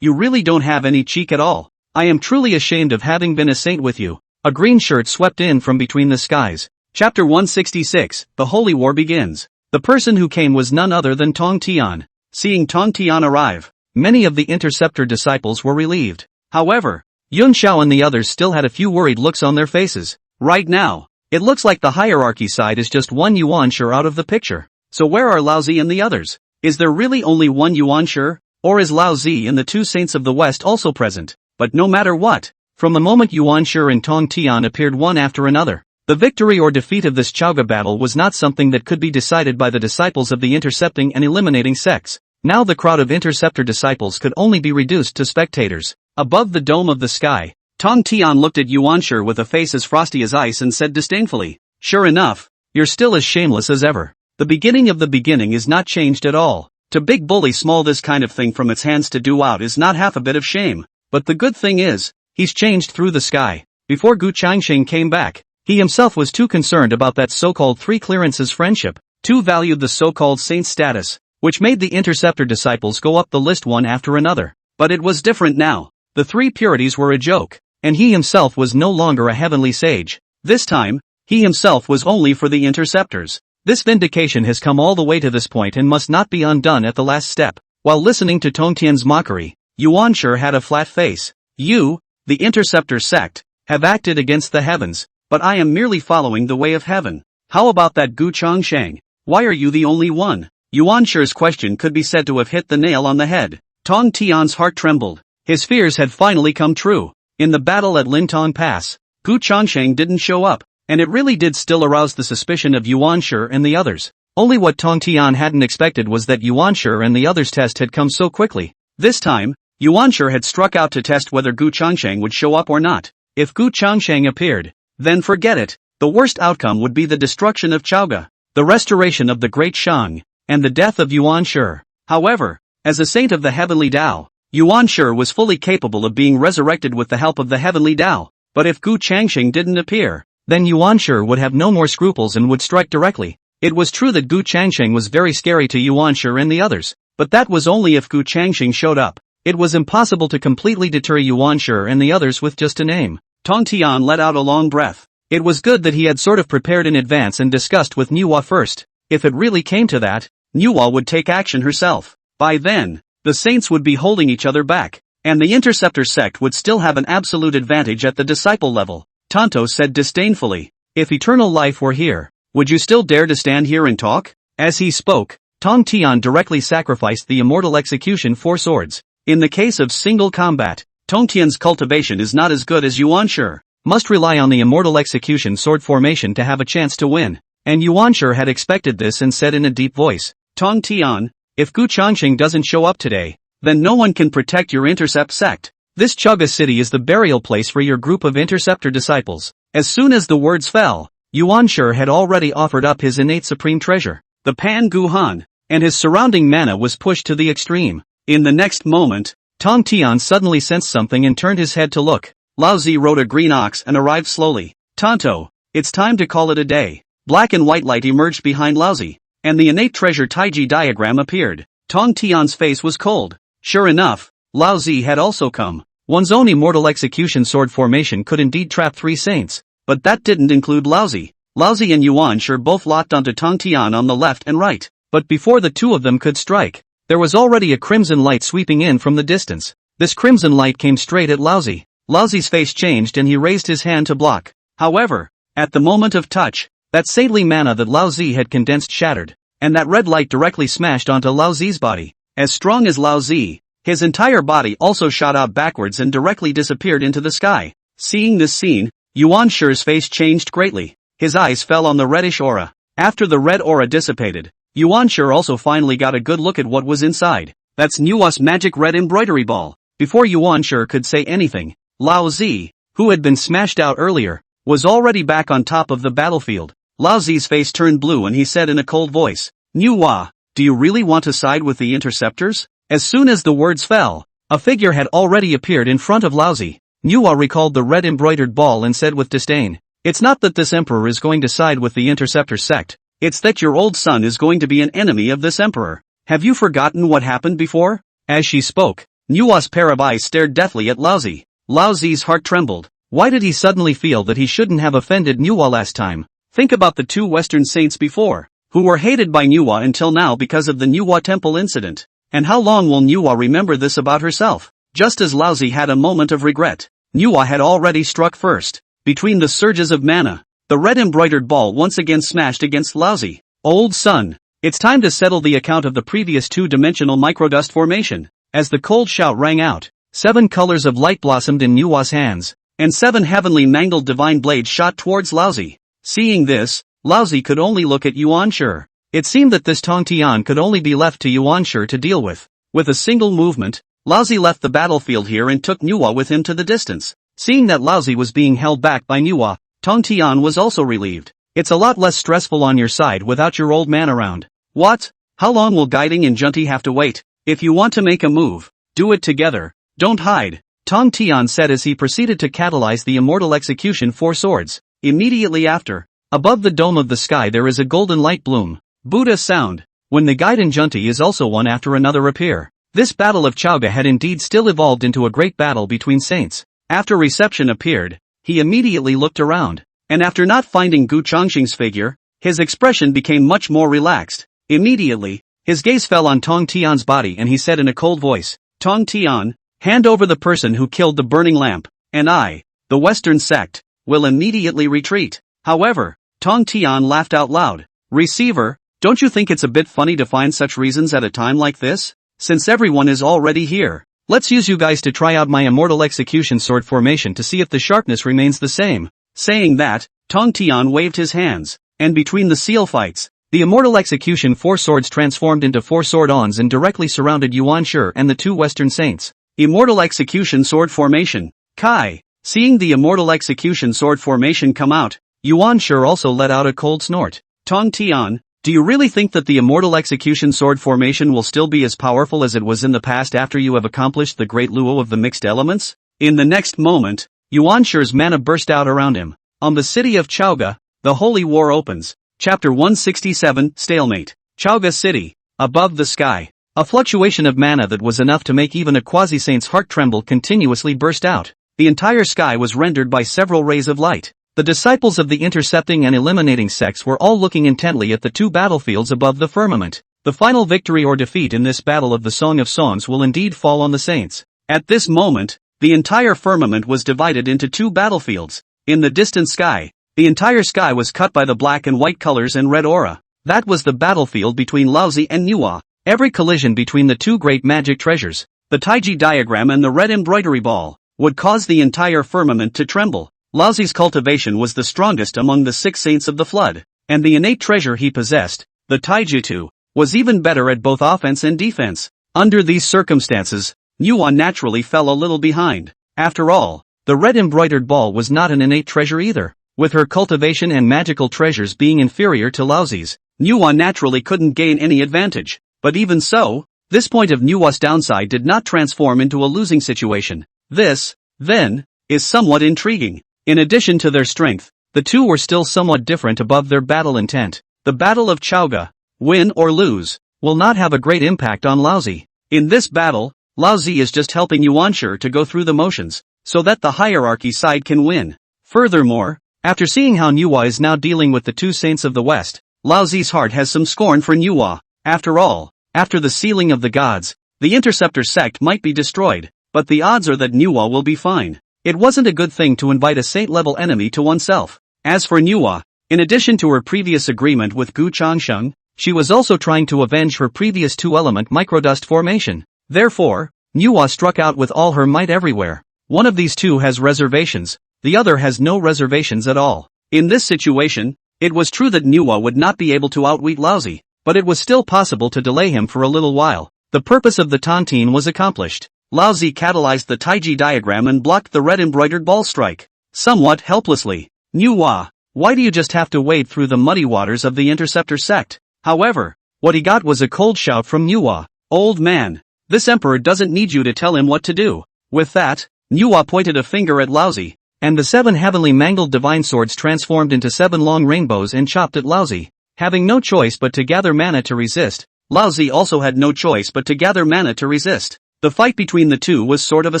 [SPEAKER 1] you really don't have any cheek at all. I am truly ashamed of having been a saint with you. A green shirt swept in from between the skies. Chapter 166, The Holy War Begins. The person who came was none other than Tong Tian. Seeing Tong Tian arrive, many of the interceptor disciples were relieved. However, Yun Xiao and the others still had a few worried looks on their faces. Right now, it looks like the hierarchy side is just one Yuan Shi out of the picture. So where are Lao Zi and the others? Is there really only one Yuan Shi? Or is Lao Zi and the 2 saints of the West also present? But no matter what, from the moment Yuan Shi and Tong Tian appeared one after another, the victory or defeat of this Chaoga battle was not something that could be decided by the disciples of the intercepting and eliminating sects. Now the crowd of interceptor disciples could only be reduced to spectators. Above the dome of the sky, Tong Tian looked at Yuan Shi with a face as frosty as ice and said disdainfully, "Sure enough, you're still as shameless as ever. The beginning of the beginning is not changed at all. To big bully small, this kind of thing from its hands to do out is not half a bit of shame. But the good thing is, he's changed through the sky. Before Gu Changxing came back, he himself was too concerned about that so-called three clearances friendship, too valued the so-called saint status, which made the interceptor disciples go up the list one after another. But it was different now. The three purities were a joke, and he himself was no longer a heavenly sage. This time, he himself was only for the interceptors. This vindication has come all the way to this point and must not be undone at the last step. While listening to Tong Tian's mockery, Yuan Shi had a flat face. You, the interceptor sect, have acted against the heavens, but I am merely following the way of heaven. How about that Gu Changsheng? Why are you the only one? Yuan Shi's question could be said to have hit the nail on the head. Tong Tian's heart trembled. His fears had finally come true. In the battle at Lintong Pass, Gu Changsheng didn't show up, and it really did still arouse the suspicion of Yuan Shi and the others. Only what Tong Tian hadn't expected was that Yuan Shi and the others' test had come so quickly. This time, Yuan Shi had struck out to test whether Gu Changsheng would show up or not. If Gu Changsheng appeared, then forget it. The worst outcome would be the destruction of Chaoga, the restoration of the Great Shang, and the death of Yuan Shi. However, as a saint of the heavenly Tao, Yuan Shi was fully capable of being resurrected with the help of the heavenly Tao. But if Gu Changsheng didn't appear, then Yuan Shi would have no more scruples and would strike directly. It was true that Gu Changsheng was very scary to Yuan Shi and the others, but that was only if Gu Changsheng showed up. It was impossible to completely deter Yuan Shi and the others with just a name. Tong Tian let out a long breath. It was good that he had sort of prepared in advance and discussed with Manhwa first. If it really came to that, Manhwa would take action herself. By then, the saints would be holding each other back, and the interceptor sect would still have an absolute advantage at the disciple level. Tonto said disdainfully, if eternal life were here, would you still dare to stand here and talk? As he spoke, Tong Tian directly sacrificed the immortal execution 4 swords. In the case of single combat, Tong Tian's cultivation is not as good as Yuan Shi. Must rely on the immortal execution sword formation to have a chance to win. And Yuan Shi had expected this and said in a deep voice, Tong Tian, if Gu Changsheng doesn't show up today, then no one can protect your intercept sect. This Chaoga city is the burial place for your group of interceptor disciples. As soon as the words fell, Yuan Shi had already offered up his innate supreme treasure, the Pan Gu Han, and his surrounding mana was pushed to the extreme. In the next moment, Tong Tian suddenly sensed something and turned his head to look. Lao Zi rode a green ox and arrived slowly. Tonto, it's time to call it a day. Black and white light emerged behind Lao Zi, and the innate treasure Taiji diagram appeared. Tong Tian's face was cold. Sure enough, Lao Zi had also come. One's own immortal execution sword formation could indeed trap 3 saints, but that didn't include Lao Zi. Lao Zi and Yuan Shi both locked onto Tong Tian on the left and right, but before the two of them could strike, there was already a crimson light sweeping in from the distance. This crimson light came straight at Lao Zi. Lao Zi's face changed and he raised his hand to block. However, at the moment of touch, that saintly mana that Lao Zi had condensed shattered, and that red light directly smashed onto Lao Zi's body. As strong as Lao Zi, his entire body also shot out backwards and directly disappeared into the sky. Seeing this scene, Yuan Shi's face changed greatly. His eyes fell on the reddish aura. After the red aura dissipated, Yuan Shi also finally got a good look at what was inside. That's Manhwa's magic red embroidery ball. Before Yuan Shi could say anything, Lao Zi, who had been smashed out earlier, was already back on top of the battlefield. Lao Zi's face turned blue and he said in a cold voice, Manhwa, do you really want to side with the interceptors? As soon as the words fell, a figure had already appeared in front of Lao Zi. Manhwa recalled the red embroidered ball and said with disdain, it's not that this emperor is going to side with the interceptor sect, it's that your old son is going to be an enemy of this emperor. Have you forgotten what happened before? As she spoke, Manhwa's pair of eyes stared deathly at Lao Zi. Lao Zi's heart trembled. Why did he suddenly feel that he shouldn't have offended Manhwa last time? Think about the 2 Western saints before, who were hated by Manhwa until now because of the Manhwa temple incident. And how long will Manhwa remember this about herself? Just as Lao Zi had a moment of regret, Manhwa had already struck first. Between the surges of mana, the red embroidered ball once again smashed against Lao Zi. Old son, it's time to settle the account of the previous 2-dimensional microdust formation. As the cold shout rang out, 7 colors of light blossomed in Manhwa's hands, and 7 heavenly mangled divine blades shot towards Lao Zi. Seeing this, Lao Zi could only look at Yuan Shi. It seemed that this Tong Tian could only be left to Yuan Shi to deal with. With a single movement, Lao Zi left the battlefield here and took Manhwa with him to the distance. Seeing that Lao Zi was being held back by Manhwa, Tong Tian was also relieved. It's a lot less stressful on your side without your old man around. What? How long will Guiding and Junti have to wait? If you want to make a move, do it together. Don't hide, Tong Tian said as he proceeded to catalyze the Immortal Execution Four Swords. Immediately after, above the dome of the sky there is a golden light bloom. Buddha sound. When the Gaiden Junti is also one after another appear. This battle of Chaoga had indeed still evolved into a great battle between saints. After reception appeared, he immediately looked around, and after not finding Gu Changxing's figure, his expression became much more relaxed. Immediately, his gaze fell on Tong Tian's body and he said in a cold voice, Tong Tian, hand over the person who killed the burning lamp, and I, the Western sect, will immediately retreat. However, Tong Tian laughed out loud. Receiver, don't you think it's a bit funny to find such reasons at a time like this? Since everyone is already here, let's use you guys to try out my Immortal Execution Sword formation to see if the sharpness remains the same. Saying that, Tong Tian waved his hands, and between the seal fights, the Immortal Execution Four Swords transformed into four sword-ons and directly surrounded Yuan Shi and the two Western saints. Immortal Execution Sword Formation. Kai. Seeing the Immortal Execution Sword Formation come out, Yuan Shi also let out a cold snort. Tong Tian, do you really think that the Immortal Execution Sword Formation will still be as powerful as it was in the past after you have accomplished the Great Luo of the Mixed Elements? In the next moment, Yuan Shi's mana burst out around him. On the city of Chaoga, the Holy War opens. Chapter 167, Stalemate. Chaoga City. Above the sky, a fluctuation of mana that was enough to make even a quasi-saint's heart tremble continuously burst out. The entire sky was rendered by several rays of light. The disciples of the intercepting and eliminating sects were all looking intently at the two battlefields above the firmament. The final victory or defeat in this battle of the Song of Songs will indeed fall on the saints. At this moment, the entire firmament was divided into two battlefields. In the distant sky, the entire sky was cut by the black and white colors and red aura. That was the battlefield between Laozi and Nuwa. Every collision between the two great magic treasures, the Taiji diagram and the red embroidery ball, would cause the entire firmament to tremble. Laozi's cultivation was the strongest among the six saints of the flood, and the innate treasure he possessed, the taijutsu, was even better at both offense and defense. Under these circumstances, Nuwa naturally fell a little behind. After all, the red embroidered ball was not an innate treasure either. With her cultivation and magical treasures being inferior to Laozi's, Nuwa naturally couldn't gain any advantage. But even so, this point of Nuwa's downside did not transform into a losing situation. This, then, is somewhat intriguing. In addition to their strength, the two were still somewhat different above their battle intent. The Battle of Chaoga, win or lose, will not have a great impact on Laozi. In this battle, Laozi is just helping Yuan Shi to go through the motions, so that the hierarchy side can win. Furthermore, after seeing how Nuwa is now dealing with the two saints of the West, Laozi's heart has some scorn for Nuwa. After all, after the sealing of the gods, the Interceptor sect might be destroyed, but the odds are that Nuwa will be fine. It wasn't a good thing to invite a saint-level enemy to oneself. As for Nuwa, in addition to her previous agreement with Gu Changxing, she was also trying to avenge her previous two-element microdust formation. Therefore, Nuwa struck out with all her might everywhere. One of these two has reservations, the other has no reservations at all. In this situation, it was true that Nuwa would not be able to outwit Laozi, but it was still possible to delay him for a little while. The purpose of the tontine was accomplished. Laozi catalyzed the Taiji diagram and blocked the red embroidered ball strike. Somewhat helplessly. Nuwa, why do you just have to wade through the muddy waters of the Interceptor sect? However, what he got was a cold shout from Nuwa. Old man, this emperor doesn't need you to tell him what to do. With that, Nuwa pointed a finger at Laozi, and the 7 heavenly mangled divine swords transformed into 7 long rainbows and chopped at Laozi. Having no choice but to gather mana to resist, Laozi also had no choice but to gather mana to resist. The fight between the two was sort of a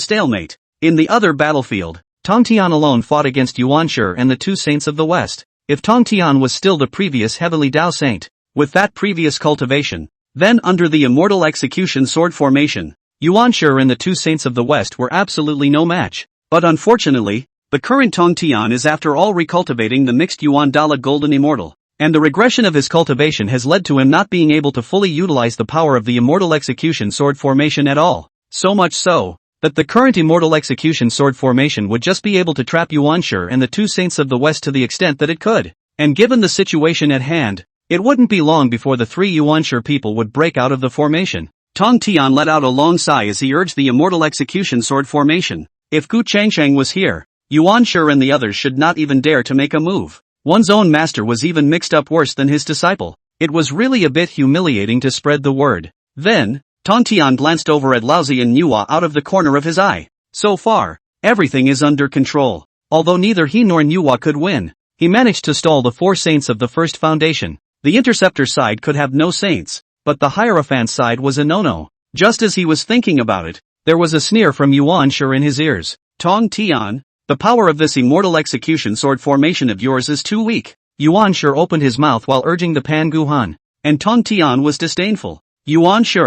[SPEAKER 1] stalemate. In the other battlefield, Tong Tian alone fought against Yuan Shi and the two saints of the West. If Tong Tian was still the previous heavenly Dao saint, with that previous cultivation, then under the Immortal Execution Sword formation, Yuan Shi and the two saints of the West were absolutely no match. But unfortunately, the current Tong Tian is after all recultivating the mixed Yuan Dala Golden Immortal, and the regression of his cultivation has led to him not being able to fully utilize the power of the Immortal Execution Sword formation at all. So much so, that the current Immortal Execution Sword formation would just be able to trap Yuan Shi and the two saints of the West to the extent that it could. And given the situation at hand, it wouldn't be long before the 3 Yuan Shi people would break out of the formation. Tong Tian let out a long sigh as he urged the Immortal Execution Sword formation. If Gu Changxing was here, Yuan Shi and the others should not even dare to make a move. One's own master was even mixed up worse than his disciple. It was really a bit humiliating to spread the word. Then, Tong Tian glanced over at Laozi and Nuwa out of the corner of his eye. So far, everything is under control. Although neither he nor Nuwa could win, he managed to stall the 4 saints of the first foundation. The interceptor side could have no saints, but the Hierophant side was a no-no. Just as he was thinking about it, there was a sneer from Yuan Shi in his ears. Tong Tian, the power of this immortal execution sword formation of yours is too weak. Yuan Shi opened his mouth while urging the Pan Guhan, and Tong Tian was disdainful. Yuan Shi,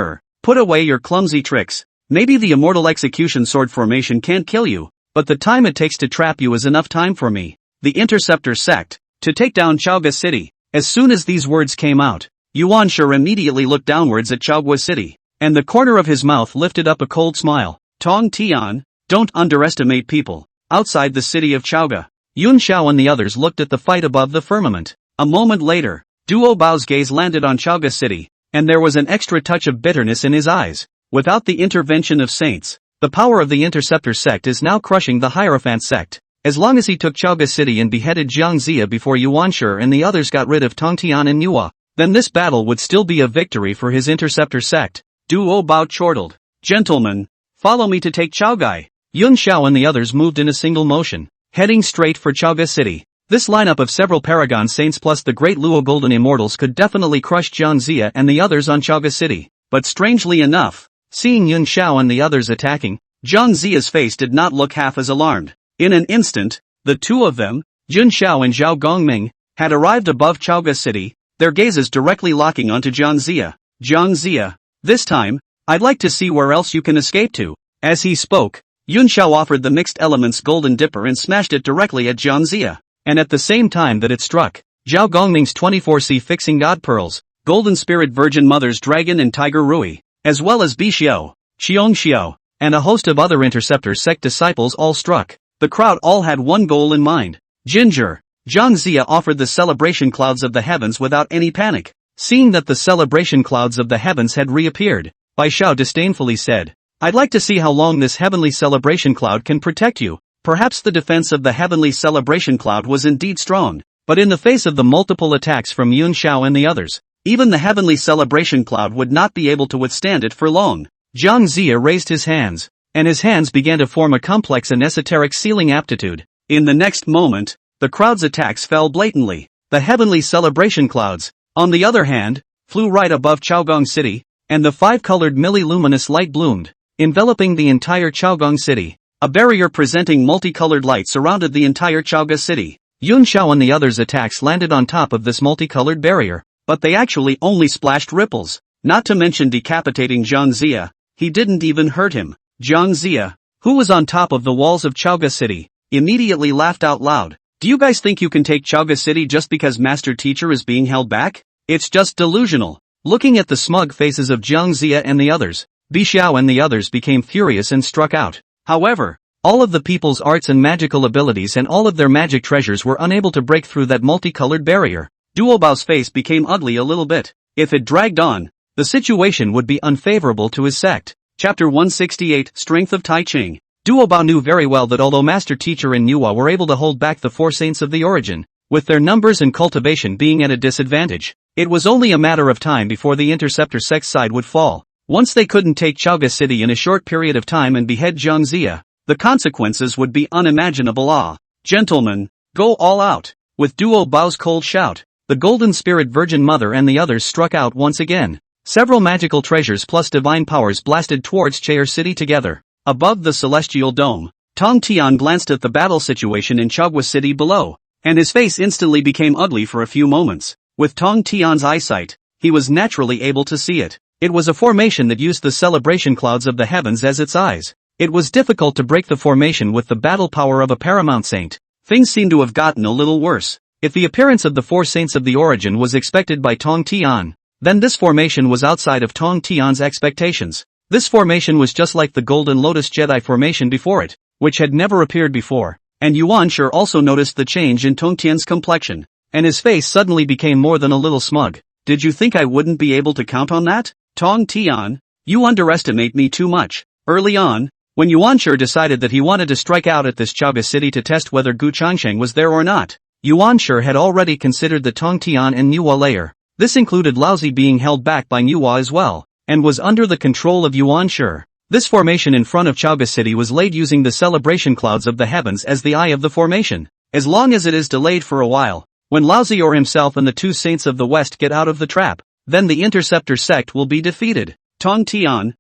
[SPEAKER 1] put away your clumsy tricks. Maybe the immortal execution sword formation can't kill you, but the time it takes to trap you is enough time for me. The interceptor sect, to take down Chaoga City. As soon as these words came out, Yuan Shi immediately looked downwards at Chaoga City, and the corner of his mouth lifted up a cold smile. Tong Tian, don't underestimate people outside the city of Chaoga. Yun Xiao and the others looked at the fight above the firmament. A moment later, Duo Bao's gaze landed on Chaoga City, and there was an extra touch of bitterness in his eyes. Without the intervention of saints, the power of the interceptor sect is now crushing the Hierophant sect. As long as he took Chaoga City and beheaded Jiang Zia before Yuan Shi and the others got rid of Tong Tian and Nuwa, then this battle would still be a victory for his interceptor sect. Duo Bao chortled. Gentlemen, follow me to take Chaogai. Yun Xiao and the others moved in a single motion, heading straight for Chaoga City. This lineup of several Paragon Saints plus the Great Luo Golden Immortals could definitely crush Jiang Zia and the others on Chaoga City. But strangely enough, seeing Yun Xiao and the others attacking, Jiang Zia's face did not look half as alarmed. In an instant, the two of them, Jun Xiao and Zhao Gongming, had arrived above Chaoga City, their gazes directly locking onto Jiang Zia. Jiang Zia, this time, I'd like to see where else you can escape to. As he spoke, Yun Xiao offered the mixed elements golden dipper and smashed it directly at Jiang Zia. And at the same time that it struck, Zhao Gongming's 24C fixing god pearls, golden spirit virgin mother's dragon and tiger Rui, as well as Bixiao, Xiao, and a host of other interceptor sect disciples all struck. The crowd all had one goal in mind. Ginger. Jiang Zia offered the celebration clouds of the heavens without any panic. Seeing that the celebration clouds of the heavens had reappeared, Bai Xiao disdainfully said, I'd like to see how long this heavenly celebration cloud can protect you. Perhaps the defense of the heavenly celebration cloud was indeed strong, but in the face of the multiple attacks from Yun Xiao and the others, even the heavenly celebration cloud would not be able to withstand it for long. Jiang Zia raised his hands, and his hands began to form a complex and esoteric sealing aptitude. In the next moment, the crowd's attacks fell blatantly. The heavenly celebration clouds, on the other hand, flew right above Chaogong City, and the 5-colored milli-luminous light bloomed, enveloping the entire Chaogong City. A barrier presenting multicolored light surrounded the entire Chaoga City. Yun Xiao and the others' attacks landed on top of this multicolored barrier, but they actually only splashed ripples. Not to mention decapitating Jiang Zia, he didn't even hurt him. Jiang Zia, who was on top of the walls of Chaoga City, immediately laughed out loud. Do you guys think you can take Chaoga City just because Master Teacher is being held back? It's just delusional. Looking at the smug faces of Jiang Zia and the others, Bixiao and the others became furious and struck out. However, all of the people's arts and magical abilities and all of their magic treasures were unable to break through that multicolored barrier. Duobao's face became ugly a little bit. If it dragged on, the situation would be unfavorable to his sect. Chapter 168, Strength of Tai Ching. Duobao knew very well that although Master Teacher and Nuwa were able to hold back the 4 saints of the origin, with their numbers and cultivation being at a disadvantage, it was only a matter of time before the interceptor sect side would fall. Once they couldn't take Chaoga City in a short period of time and behead Jiang Zia, the consequences would be unimaginable. Gentlemen, go all out. With Duo Bao's cold shout, the Golden Spirit Virgin Mother and the others struck out once again. Several magical treasures plus divine powers blasted towards Chair City together. Above the celestial dome, Tong Tian glanced at the battle situation in Chaoga City below, and his face instantly became ugly for a few moments. With Tong Tian's eyesight, he was naturally able to see it. It was a formation that used the celebration clouds of the heavens as its eyes. It was difficult to break the formation with the battle power of a paramount saint. Things seemed to have gotten a little worse. If the appearance of the 4 saints of the origin was expected by Tong Tian, then this formation was outside of Tong Tian's expectations. This formation was just like the Golden Lotus Jedi formation before it, which had never appeared before, and Yuan Shi also noticed the change in Tong Tian's complexion, and his face suddenly became more than a little smug. Did you think I wouldn't be able to count on that? Tong Tian, you underestimate me too much. Early on, when Yuan Shi decided that he wanted to strike out at this Chaoga City to test whether Gu Changsheng was there or not, Yuan Shi had already considered the Tong Tian and Nuwa layer. This included Laozi being held back by Nuwa as well, and was under the control of Yuan Shi. This formation in front of Chaoga City was laid using the celebration clouds of the heavens as the eye of the formation. As long as it is delayed for a while, when Laozi or himself and the two saints of the west get out of the trap, then the interceptor sect will be defeated. Tong Tian,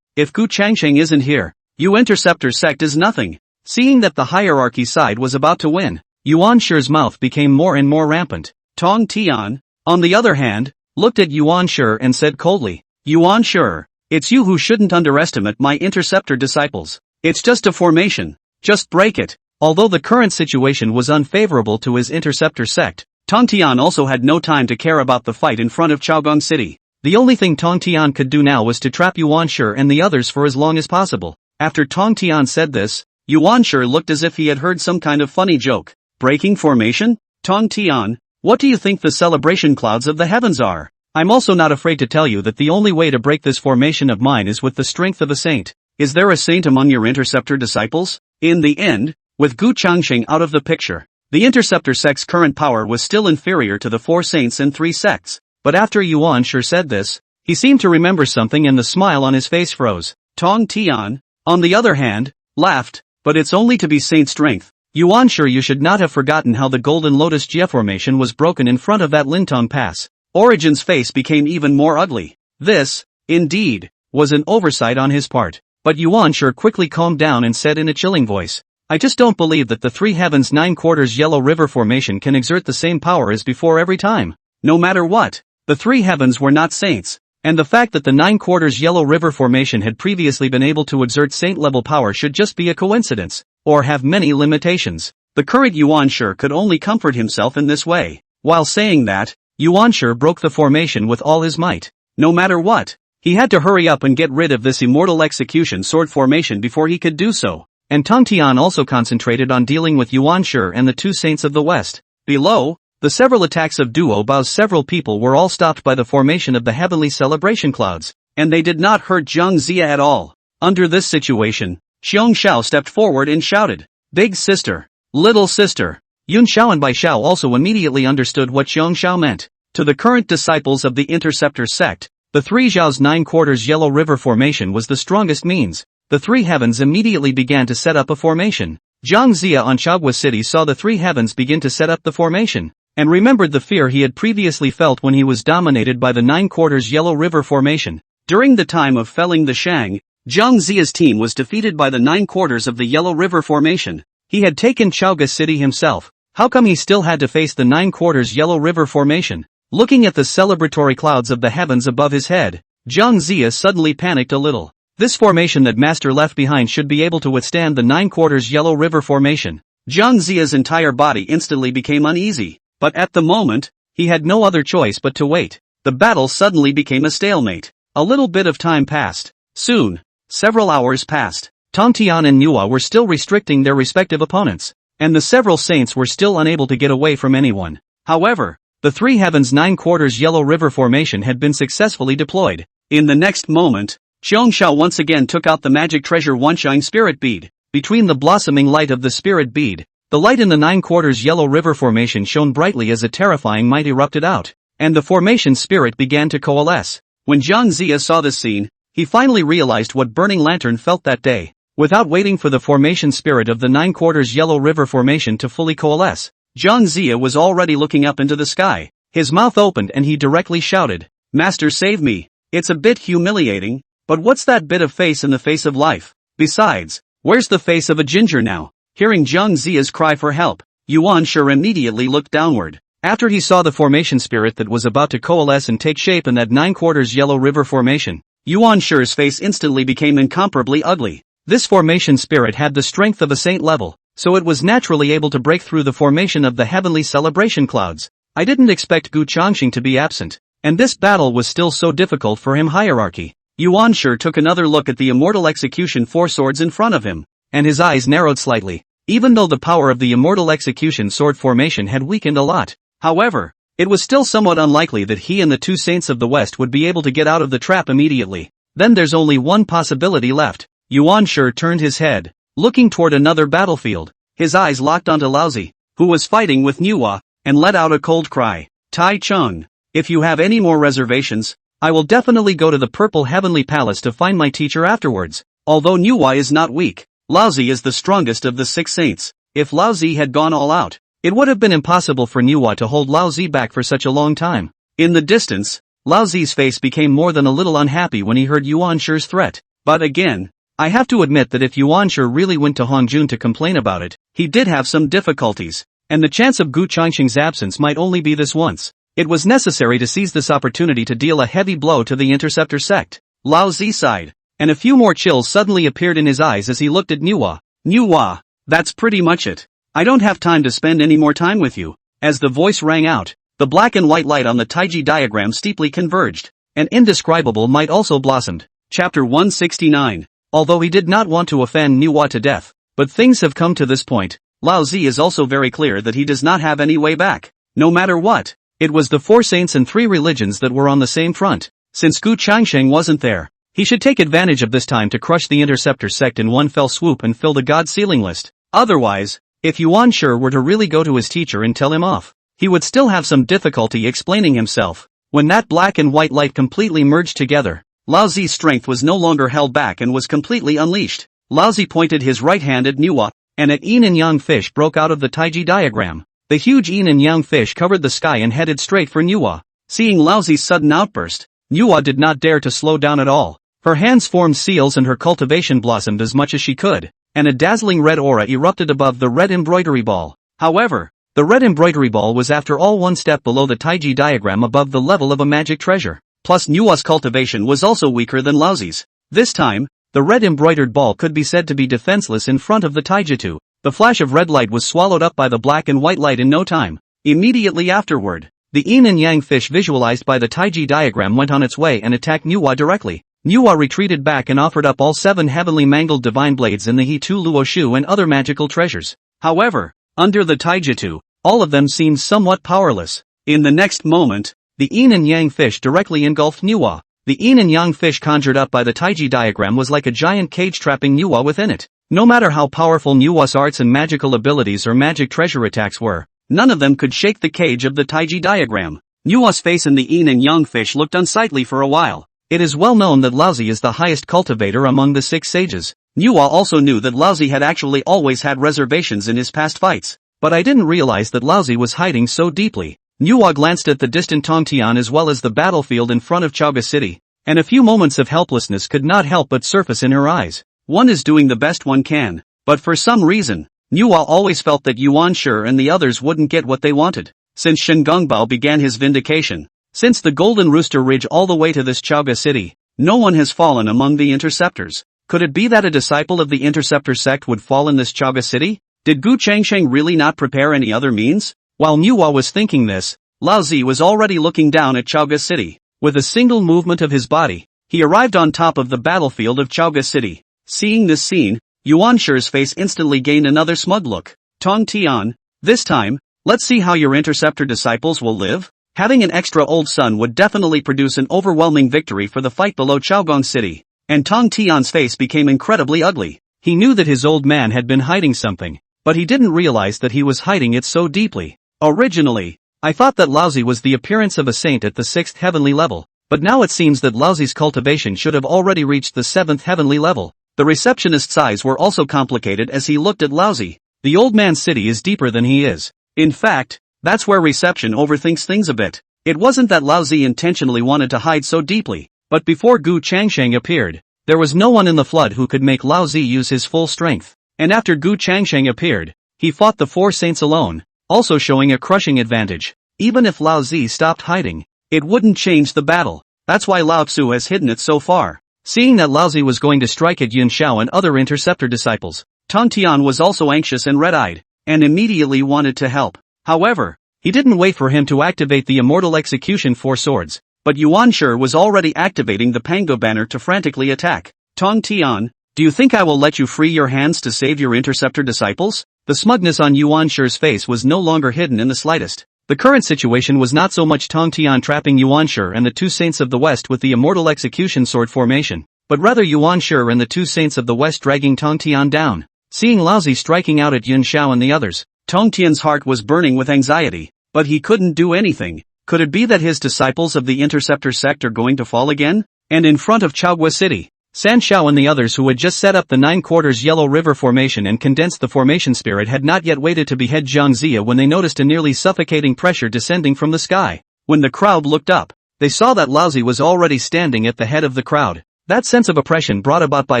[SPEAKER 1] if Gu Changsheng isn't here, you interceptor sect is nothing. Seeing that the hierarchy side was about to win, Yuan Shi's mouth became more and more rampant. Tong Tian, on the other hand, looked at Yuan Shi and said coldly, Yuan Shi, it's you who shouldn't underestimate my interceptor disciples. It's just a formation. Just break it. Although the current situation was unfavorable to his interceptor sect, Tong Tian also had no time to care about the fight in front of Chaogong City. The only thing Tong Tian could do now was to trap Yuan Shi and the others for as long as possible. After Tong Tian said this, Yuan Shi looked as if he had heard some kind of funny joke. Breaking formation? Tong Tian, what do you think the celebration clouds of the heavens are? I'm also not afraid to tell you that the only way to break this formation of mine is with the strength of a saint. Is there a saint among your interceptor disciples? In the end, with Gu Changsheng out of the picture, the interceptor sect's current power was still inferior to the 4 saints and 3 sects. But after Yuan Shi said this, he seemed to remember something and the smile on his face froze. Tong Tian, on the other hand, laughed, but it's only to be saint strength. Yuan Shi, you should not have forgotten how the Golden Lotus Jie formation was broken in front of that Lintong Pass. Origin's face became even more ugly. This, indeed, was an oversight on his part. But Yuan Shi quickly calmed down and said in a chilling voice, I just don't believe that the 3 heavens 9 quarters Yellow River formation can exert the same power as before every time. No matter what, the 3 heavens were not saints, and the fact that the 9 quarters Yellow River formation had previously been able to exert saint-level power should just be a coincidence, or have many limitations. The current Yuan Shi could only comfort himself in this way. While saying that, Yuan Shi broke the formation with all his might. No matter what, he had to hurry up and get rid of this immortal execution sword formation before he could do so. And Tong Tian also concentrated on dealing with Yuan Shi and the 2 saints of the west. Below, the several attacks of Duo Bao's several people were all stopped by the formation of the heavenly celebration clouds, and they did not hurt Zhang Zia at all. Under this situation, Xiong Xiao stepped forward and shouted, Big sister, little sister. Yun Xiao and Bai Xiao also immediately understood what Xiong Xiao meant. To the current disciples of the interceptor sect, the 3 Zhao's 9 quarters Yellow River formation was the strongest means. The 3 heavens immediately began to set up a formation. Zhang Zia on Chaogua City saw the 3 heavens begin to set up the formation, and remembered the fear he had previously felt when he was dominated by the 9 quarters Yellow River formation. During the time of felling the Shang, Zhang Zia's team was defeated by the 9 quarters of the Yellow River formation. He had taken Chaogua City himself. How come he still had to face the 9 quarters Yellow River formation? Looking at the celebratory clouds of the heavens above his head, Zhang Zia suddenly panicked a little. This formation that Master left behind should be able to withstand the 9 quarters Yellow River formation. Zhang Zia's entire body instantly became uneasy, but at the moment, he had no other choice but to wait. The battle suddenly became a stalemate. A little bit of time passed. Soon, several hours passed. Tong Tian and Nuwa were still restricting their respective opponents, and the several saints were still unable to get away from anyone. However, the 3 heavens 9 quarters Yellow River formation had been successfully deployed. In the next moment, Xiong Xiao once again took out the magic treasure Wanshine spirit bead. Between the blossoming light of the spirit bead, the light in the 9 quarters Yellow River formation shone brightly as a terrifying might erupted out, and the formation spirit began to coalesce. When Zhang Zia saw this scene, he finally realized what Burning Lantern felt that day. Without waiting for the formation spirit of the 9 quarters Yellow River formation to fully coalesce, Zhang Zia was already looking up into the sky. His mouth opened and he directly shouted, Master, save me. It's a bit humiliating, but what's that bit of face in the face of life? Besides, where's the face of a ginger now? Hearing Zhang Zia's cry for help, Yuan Shi immediately looked downward. After he saw the formation spirit that was about to coalesce and take shape in that 9 quarters Yellow River formation, Yuan Shi's face instantly became incomparably ugly. This formation spirit had the strength of a saint level, so it was naturally able to break through the formation of the heavenly celebration clouds. I didn't expect Gu Changxing to be absent, and this battle was still so difficult for him. Hierarchy. Yuan Shi took another look at the immortal execution 4 swords in front of him, and his eyes narrowed slightly. Even though the power of the immortal execution sword formation had weakened a lot, however, it was still somewhat unlikely that he and the 2 saints of the west would be able to get out of the trap immediately. Then there's only one possibility left. Yuan Shi turned his head, looking toward another battlefield. His eyes locked onto Laozi, who was fighting with Nuwa, and let out a cold cry. Tai Chung, If you have any more reservations, I will definitely go to the Purple Heavenly Palace to find my teacher afterwards. Although Manhwa is not weak, Laozi is the strongest of the 6 saints. If Laozi had gone all out, it would have been impossible for Manhwa to hold Laozi back for such a long time. In the distance, Laozi's face became more than a little unhappy when he heard Yuan Shi's threat. But again, I have to admit that if Yuan Shi really went to Hongjun to complain about it, he did have some difficulties, and the chance of Gu Changsheng's absence might only be this once. It was necessary to seize this opportunity to deal a heavy blow to the interceptor sect. Laozi sighed, and a few more chills suddenly appeared in his eyes as he looked at Manhwa. Manhwa, that's pretty much it. I don't have time to spend any more time with you. As the voice rang out, the black and white light on the Taiji diagram steeply converged. An indescribable might also blossomed. Chapter 169. Although he did not want to offend Manhwa to death, but things have come to this point, Laozi is also very clear that he does not have any way back. No matter what, it was the 4 saints and 3 religions that were on the same front. Since Gu Changsheng wasn't there, he should take advantage of this time to crush the interceptor sect in one fell swoop and fill the god ceiling list. Otherwise, if Yuan Shi were to really go to his teacher and tell him off, he would still have some difficulty explaining himself. When that black and white light completely merged together, Laozi's strength was no longer held back and was completely unleashed. Laozi pointed his right hand at Manhwa, and an yin and yang fish broke out of the Taiji diagram. The huge yin and yang fish covered the sky and headed straight for Manhwa. Seeing Laozi's sudden outburst, Manhwa did not dare to slow down at all. Her hands formed seals and her cultivation blossomed as much as she could, and a dazzling red aura erupted above the red embroidery ball. However, the red embroidery ball was after all one step below the Taiji diagram above the level of a magic treasure. Plus Manhwa's cultivation was also weaker than Laozi's. This time, the red embroidered ball could be said to be defenseless in front of the taijutsu. The flash of red light was swallowed up by the black and white light in no time. Immediately afterward, the yin and yang fish visualized by the Taiji diagram went on its way and attacked Manhwa directly. Manhwa retreated back and offered up all 7 heavenly mangled divine blades in the He-Tu Luoshu and other magical treasures. However, under the taijutsu, all of them seemed somewhat powerless. In the next moment, the yin and yang fish directly engulfed Manhwa. The yin and yang fish conjured up by the Taiji diagram was like a giant cage trapping Manhwa within it. No matter how powerful Manhwa's arts and magical abilities or magic treasure attacks were, none of them could shake the cage of the Taiji diagram. Manhwa's face in the yin and yang fish looked unsightly for a while. It is well known that Laozi is the highest cultivator among the 6 sages. Manhwa also knew that Laozi had actually always had reservations in his past fights. But I didn't realize that Laozi was hiding so deeply. Manhwa glanced at the distant Tongtian as well as the battlefield in front of Chaoga City, and a few moments of helplessness could not help but surface in her eyes. One is doing the best one can, but for some reason, Manhwa always felt that Yuan Shi and the others wouldn't get what they wanted. Since Shen Gongbao began his vindication, since the Golden Rooster Ridge all the way to this Chaoga City, no one has fallen among the interceptors. Could it be that a disciple of the interceptor sect would fall in this Chaoga City? Did Gu Changsheng really not prepare any other means? While Manhwa was thinking this, Laozi was already looking down at Chaoga City. With a single movement of his body, he arrived on top of the battlefield of Chaoga City. Seeing this scene, Yuan Shi's face instantly gained another smug look. Tong Tian, this time, let's see how your interceptor disciples will live? Having an extra old son would definitely produce an overwhelming victory for the fight below Chaogong City. And Tong Tian's face became incredibly ugly. He knew that his old man had been hiding something, but he didn't realize that he was hiding it so deeply. Originally, I thought that Laozi was the appearance of a saint at the 6th heavenly level, but now it seems that Laozi's cultivation should have already reached the 7th heavenly level. The receptionist's eyes were also complicated as he looked at Laozi. The old man's city is deeper than he is. In fact, that's where reception overthinks things a bit. It wasn't that Laozi intentionally wanted to hide so deeply, but before Gu Changsheng appeared, there was no one in the flood who could make Laozi use his full strength. And after Gu Changsheng appeared, he fought the 4 saints alone, also showing a crushing advantage. Even if Laozi stopped hiding, it wouldn't change the battle. That's why Lao Tzu has hidden it so far. Seeing that Laozi was going to strike at Yun Xiao and other interceptor disciples, Tong Tian was also anxious and red-eyed, and immediately wanted to help. However, he didn't wait for him to activate the Immortal Execution 4 swords, but Yuan Shi was already activating the Pango banner to frantically attack. Tong Tian, do you think I will let you free your hands to save your interceptor disciples? The smugness on Yuan Shi's face was no longer hidden in the slightest. The current situation was not so much Tong Tian trapping Yuan Shi and the 2 saints of the West with the Immortal Execution sword formation, but rather Yuan Shi and the 2 saints of the West dragging Tong Tian down. Seeing Laozi striking out at Yun Xiao and the others, Tong Tian's heart was burning with anxiety, but he couldn't do anything. Could it be that his disciples of the Interceptor sect are going to fall again? And in front of Chaogua City, Sanshao and the others who had just set up the 9/4 Yellow River Formation and condensed the formation spirit had not yet waited to behead Jiang Zia when they noticed a nearly suffocating pressure descending from the sky. When the crowd looked up, they saw that Laozi was already standing at the head of the crowd. That sense of oppression brought about by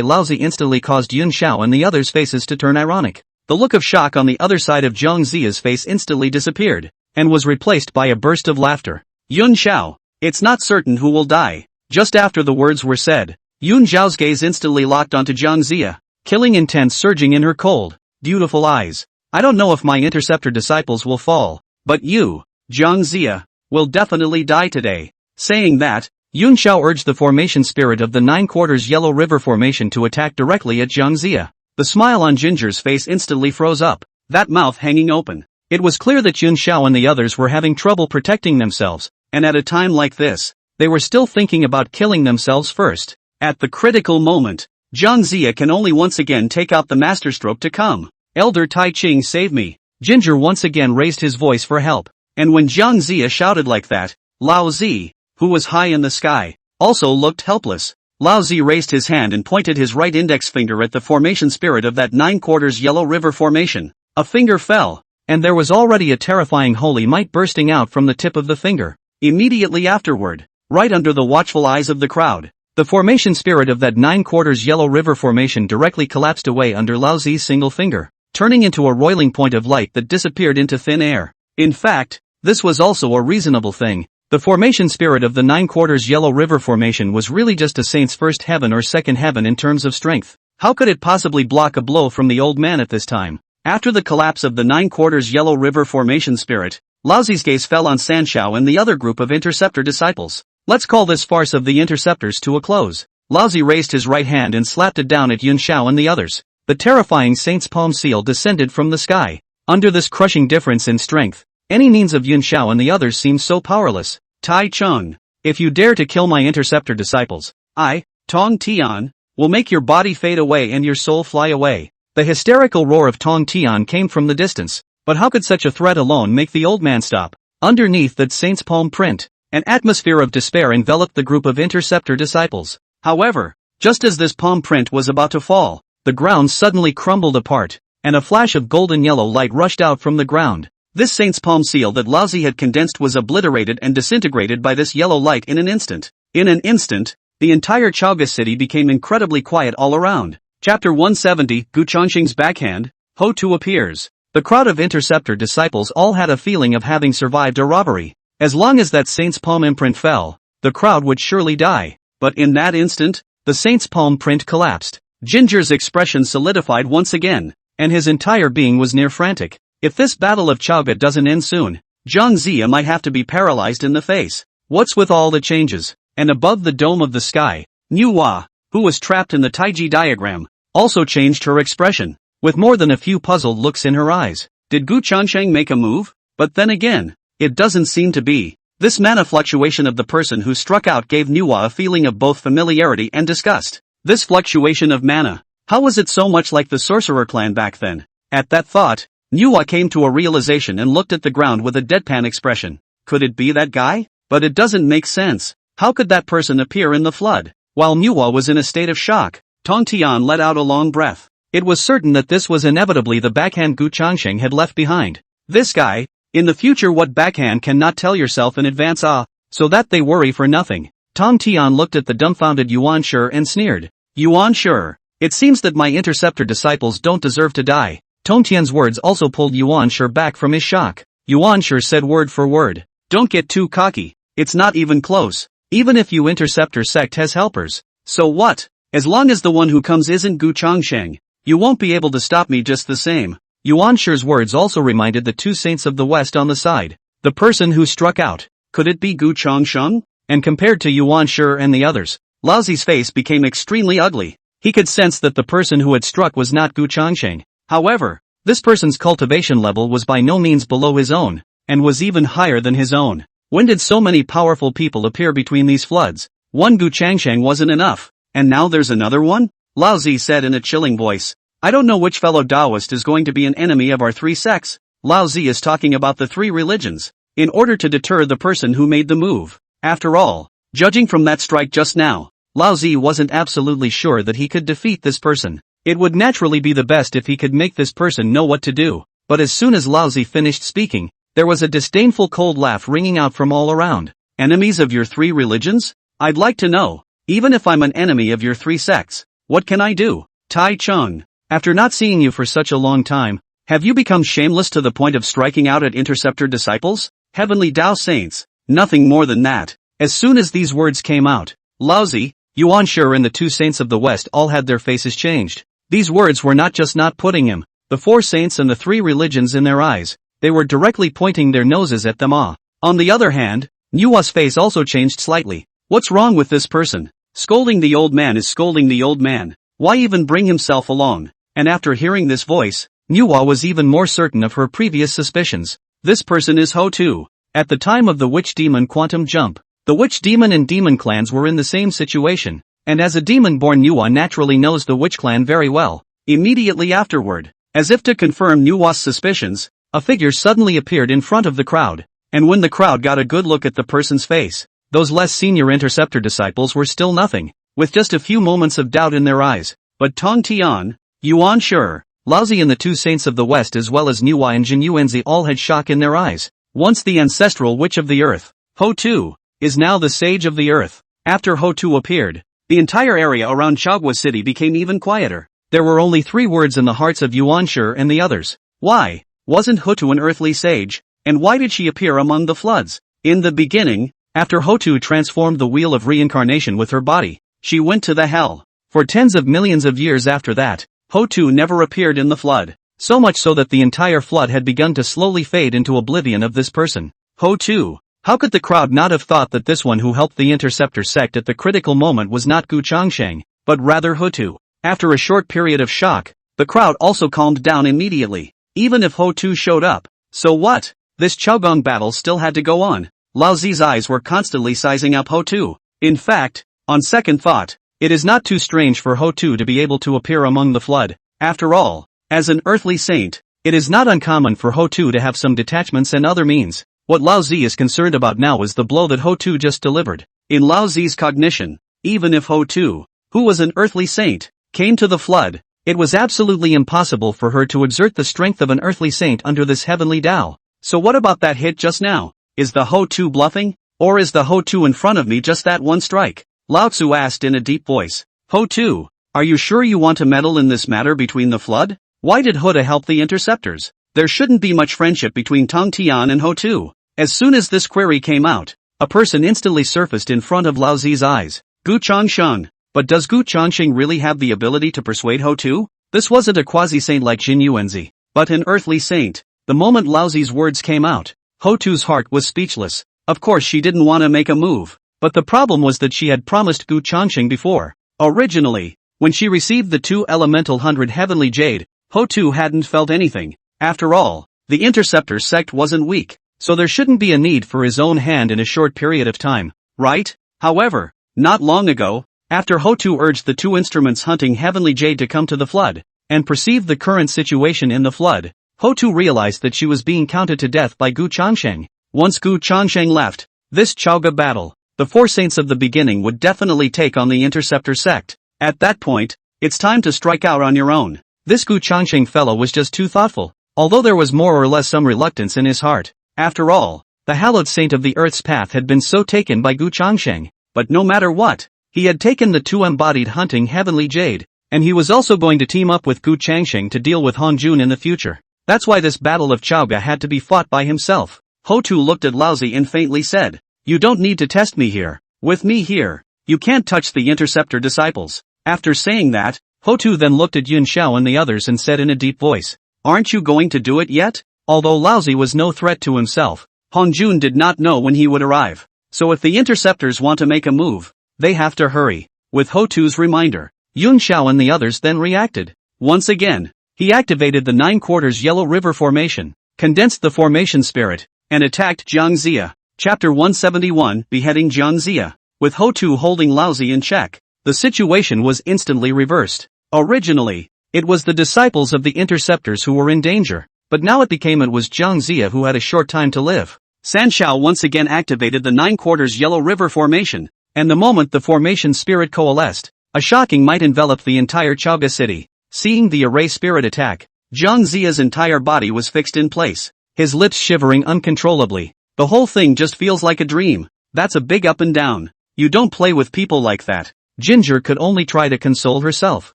[SPEAKER 1] Laozi instantly caused Yun Xiao and the others' faces to turn ironic. The look of shock on the other side of Jiang Zia's face instantly disappeared, and was replaced by a burst of laughter. Yun Xiao, it's not certain who will die. Just after the words were said, Yun Xiao's gaze instantly locked onto Jiang Zia, killing intent surging in her cold, beautiful eyes. I don't know if my Interceptor disciples will fall, but you, Jiang Zia, will definitely die today. Saying that, Yun Xiao urged the formation spirit of the 9/4 Yellow River Formation to attack directly at Jiang Zia. The smile on Ginger's face instantly froze up, that mouth hanging open. It was clear that Yun Xiao and the others were having trouble protecting themselves, and at a time like this, they were still thinking about killing themselves first. At the critical moment, Jiang Zia can only once again take out the masterstroke to come. Elder Tai Ching, save me. Ginger once again raised his voice for help, and when Jiang Zia shouted like that, Lao Zi, who was high in the sky, also looked helpless. Lao Zi raised his hand and pointed his right index finger at the formation spirit of that 9/4 Yellow River Formation. A finger fell, and there was already a terrifying holy might bursting out from the tip of the finger. Immediately afterward, right under the watchful eyes of the crowd, the formation spirit of that 9/4 Yellow River Formation directly collapsed away under Lao Zi's single finger, turning into a roiling point of light that disappeared into thin air. In fact, this was also a reasonable thing. The formation spirit of the 9/4 Yellow River Formation was really just a saint's first heaven or second heaven in terms of strength. How could it possibly block a blow from the old man at this time? After the collapse of the 9/4 Yellow River Formation spirit, Laozi's gaze fell on Sanshao and the other group of Interceptor disciples. Let's call this farce of the Interceptors to a close. Laozi raised his right hand and slapped it down at Yun Xiao and the others. The terrifying saint's palm seal descended from the sky. Under this crushing difference in strength, any means of Yun Xiao and the others seemed so powerless. Tai Chung, if you dare to kill my Interceptor disciples, I, Tong Tian, will make your body fade away and your soul fly away. The hysterical roar of Tong Tian came from the distance, but how could such a threat alone make the old man stop? Underneath that saint's palm print, an atmosphere of despair enveloped the group of Interceptor disciples. However, just as this palm print was about to fall, the ground suddenly crumbled apart, and a flash of golden yellow light rushed out from the ground. This saint's palm seal that Laozi had condensed was obliterated and disintegrated by this yellow light in an instant. In an instant, the entire Chaogua city became incredibly quiet all around. Chapter 170, Gu Chongqing's Backhand, Ho Tu appears. The crowd of Interceptor disciples all had a feeling of having survived a robbery. As long as that saint's palm imprint fell, the crowd would surely die. But in that instant, the saint's palm print collapsed. Ginger's expression solidified once again, and his entire being was near frantic. If this battle of Chaogua doesn't end soon, Jiang Zia might have to be paralyzed in the face. What's with all the changes? And above the dome of the sky, Manhwa, who was trapped in the Taiji diagram, also changed her expression, with more than a few puzzled looks in her eyes. Did Gu Chongqing make a move? But then again, it doesn't seem to be. This mana fluctuation of the person who struck out gave Manhwa a feeling of both familiarity and disgust. This fluctuation of mana, how was it so much like the Sorcerer clan back then? At that thought, Manhwa came to a realization and looked at the ground with a deadpan expression. Could it be that guy? But it doesn't make sense. How could that person appear in the flood? While Manhwa was in a state of shock, Tong Tian let out a long breath. It was certain that this was inevitably the backhand Gu Chongqing had left behind. This guy, in the future what backhand cannot tell yourself in advance so that they worry for nothing. Tong Tian looked at the dumbfounded Yuan Shi and sneered. Yuan Shi, it seems that my Interceptor disciples don't deserve to die. Tong Tian's words also pulled Yuan Shi back from his shock. Yuan Shi said word for word. Don't get too cocky, it's not even close. Even if you Interceptor sect has helpers. So what? As long as the one who comes isn't Gu Chongqing, you won't be able to stop me just the same. Yuan Shi's words also reminded the two saints of the West on the side. The person who struck out, could it be Gu Chongqing? And compared to Yuan Shi and the others, Laozi's face became extremely ugly. He could sense that the person who had struck was not Gu Chongqing. However, this person's cultivation level was by no means below his own, and was even higher than his own. When did so many powerful people appear between these floods? One Gu Chongqing wasn't enough, and now there's another one? Laozi said in a chilling voice. I don't know which fellow Taoist is going to be an enemy of our three sects. Laozi is talking about the three religions. in order to deter the person who made the move. After all, judging from that strike just now, Lao Zi wasn't absolutely sure that he could defeat this person. It would naturally be the best if he could make this person know what to do. But as soon as Lao Zi finished speaking, there was a disdainful cold laugh ringing out from all around. Enemies of your 3 religions? I'd like to know. Even if I'm an enemy of your 3 sects, what can I do? Tai Chung, after not seeing you for such a long time, have you become shameless to the point of striking out at interceptor disciples? Heavenly Dao Saints, nothing more than that. As soon as these words came out, Lao Zi, Yuan Shi and the 2 saints of the West all had their faces changed. These words were not just not putting him, the 4 saints and the 3 religions in their eyes, they were directly pointing their noses at them all. On the other hand, Nuwa's face also changed slightly. What's wrong with this person? Scolding the old man is scolding the old man. Why even bring himself along? And after hearing this voice, Nuwa was even more certain of her previous suspicions. This person is Ho-Tu. At the time of the Witch Demon Quantum Jump, the Witch Demon and Demon clans were in the same situation, and as a demon-born Nuwa naturally knows the Witch clan very well. Immediately afterward, as if to confirm Nuwa's suspicions, a figure suddenly appeared in front of the crowd, and when the crowd got a good look at the person's face, those less senior interceptor disciples were still nothing, with just a few moments of doubt in their eyes. But Tong Tian, Yuan Shi, Lao Zi and the 2 saints of the West as well as Nuwa and Jin Yuanzi all had shock in their eyes. Once the ancestral witch of the earth, Ho-Tu, is now the sage of the earth. After Ho-Tu appeared, the entire area around Chaogua City became even quieter. There were only 3 words in the hearts of Yuan Shi and the others. Why? Wasn't Ho-Tu an earthly sage? And why did she appear among the floods? In the beginning, after Ho-Tu transformed the wheel of reincarnation with her body, she went to the hell. For tens of millions of years after that, Ho-Tu never appeared in the flood. So much so that the entire flood had begun to slowly fade into oblivion of this person. Ho-Tu. How could the crowd not have thought that this one who helped the interceptor sect at the critical moment was not Gu Changsheng, but rather Ho-Tu? After a short period of shock, the crowd also calmed down immediately. Even if Ho-Tu showed up, so what? This Chaogong battle still had to go on. Lao Zi's eyes were constantly sizing up Ho-Tu. In fact, on second thought, it is not too strange for Ho-Tu to be able to appear among the flood. After all, as an earthly saint, it is not uncommon for Ho-Tu to have some detachments and other means. What Lao Zi is concerned about now is the blow that Ho-Tu just delivered. In Lao Zi's cognition, even if Ho-Tu, who was an earthly saint, came to the flood, it was absolutely impossible for her to exert the strength of an earthly saint under this heavenly Tao. So what about that hit just now? Is the Ho-Tu bluffing? Or is the Ho-Tu in front of me just that one strike? Lao Tzu asked in a deep voice. Ho-Tu, are you sure you want to meddle in this matter between the flood? Why did Huda help the interceptors? There shouldn't be much friendship between Tong Tian and Ho-Tu. As soon as this query came out, a person instantly surfaced in front of Lao Zi's eyes. Gu Changsheng. But does Gu Changsheng really have the ability to persuade Ho-Tu? This wasn't a quasi-saint like Jin Yuanzi, but an earthly saint. The moment Lao Zi's words came out, Ho-Tu's heart was speechless. Of course she didn't want to make a move, but the problem was that she had promised Gu Changsheng before. Originally, when she received the 2 elemental 100 heavenly jade, Ho-Tu hadn't felt anything. After all, the interceptor sect wasn't weak, so there shouldn't be a need for his own hand in a short period of time, right? However, not long ago, after Ho-Tu urged the 2 instruments hunting heavenly jade to come to the flood, and perceived the current situation in the flood, Ho-Tu realized that she was being counted to death by Gu Changsheng. Once Gu Changsheng left, this Chaoga battle, the 4 saints of the beginning would definitely take on the interceptor sect. At that point, it's time to strike out on your own. This Gu Changsheng fellow was just too thoughtful, although there was more or less some reluctance in his heart. After all, the hallowed saint of the earth's path had been so taken by Gu Changsheng, but no matter what, he had taken the 2 embodied hunting heavenly jade, and he was also going to team up with Gu Changsheng to deal with Hongjun in the future. That's why this battle of Chaoga had to be fought by himself. Ho-Tu looked at Lao Zi and faintly said, "You don't need to test me here. With me here, you can't touch the interceptor disciples." After saying that, Ho-Tu then looked at Yun Xiao and the others and said in a deep voice, "Aren't you going to do it yet?" Although Lao Zi was no threat to himself, Hongjun did not know when he would arrive. So if the interceptors want to make a move, they have to hurry. With Ho-Tu's reminder, Yun Xiao and the others then reacted. Once again, he activated the 9 quarters Yellow River Formation, condensed the formation spirit, and attacked Jiang Zia. Chapter 171, Beheading Jiang Zia. With Ho-Tu holding Lao Zi in check, the situation was instantly reversed. Originally, it was the disciples of the interceptors who were in danger, but now it was Jiang Zia who had a short time to live. Sanshao once again activated the 9/4 Yellow River Formation, and the moment the formation spirit coalesced, a shocking might enveloped the entire Chaoga city. Seeing the array spirit attack, Zhang Ziya's entire body was fixed in place, his lips shivering uncontrollably. The whole thing just feels like a dream. That's a big up and down. You don't play with people like that. Ginger could only try to console herself.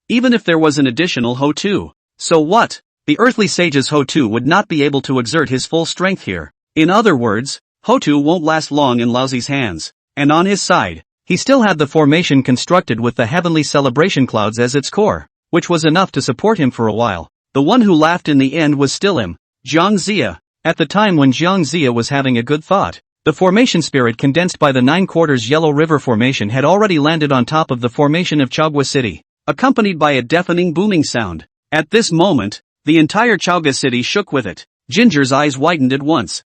[SPEAKER 1] Even if there was an additional Ho2. So what? The earthly sage's Ho2 would not be able to exert his full strength here. In other words, Ho2 won't last long in Laozi's hands. And on his side, he still had the formation constructed with the heavenly celebration clouds as its core, which was enough to support him for a while. The one who laughed in the end was still him, Zhang Ziya. At the time when Zhang Ziya was having a good thought, the formation spirit condensed by the 9/4 Yellow River Formation had already landed on top of the formation of Chaogua City, accompanied by a deafening booming sound. At this moment, the entire Chaogua City shook with it. Ginger's eyes widened at once.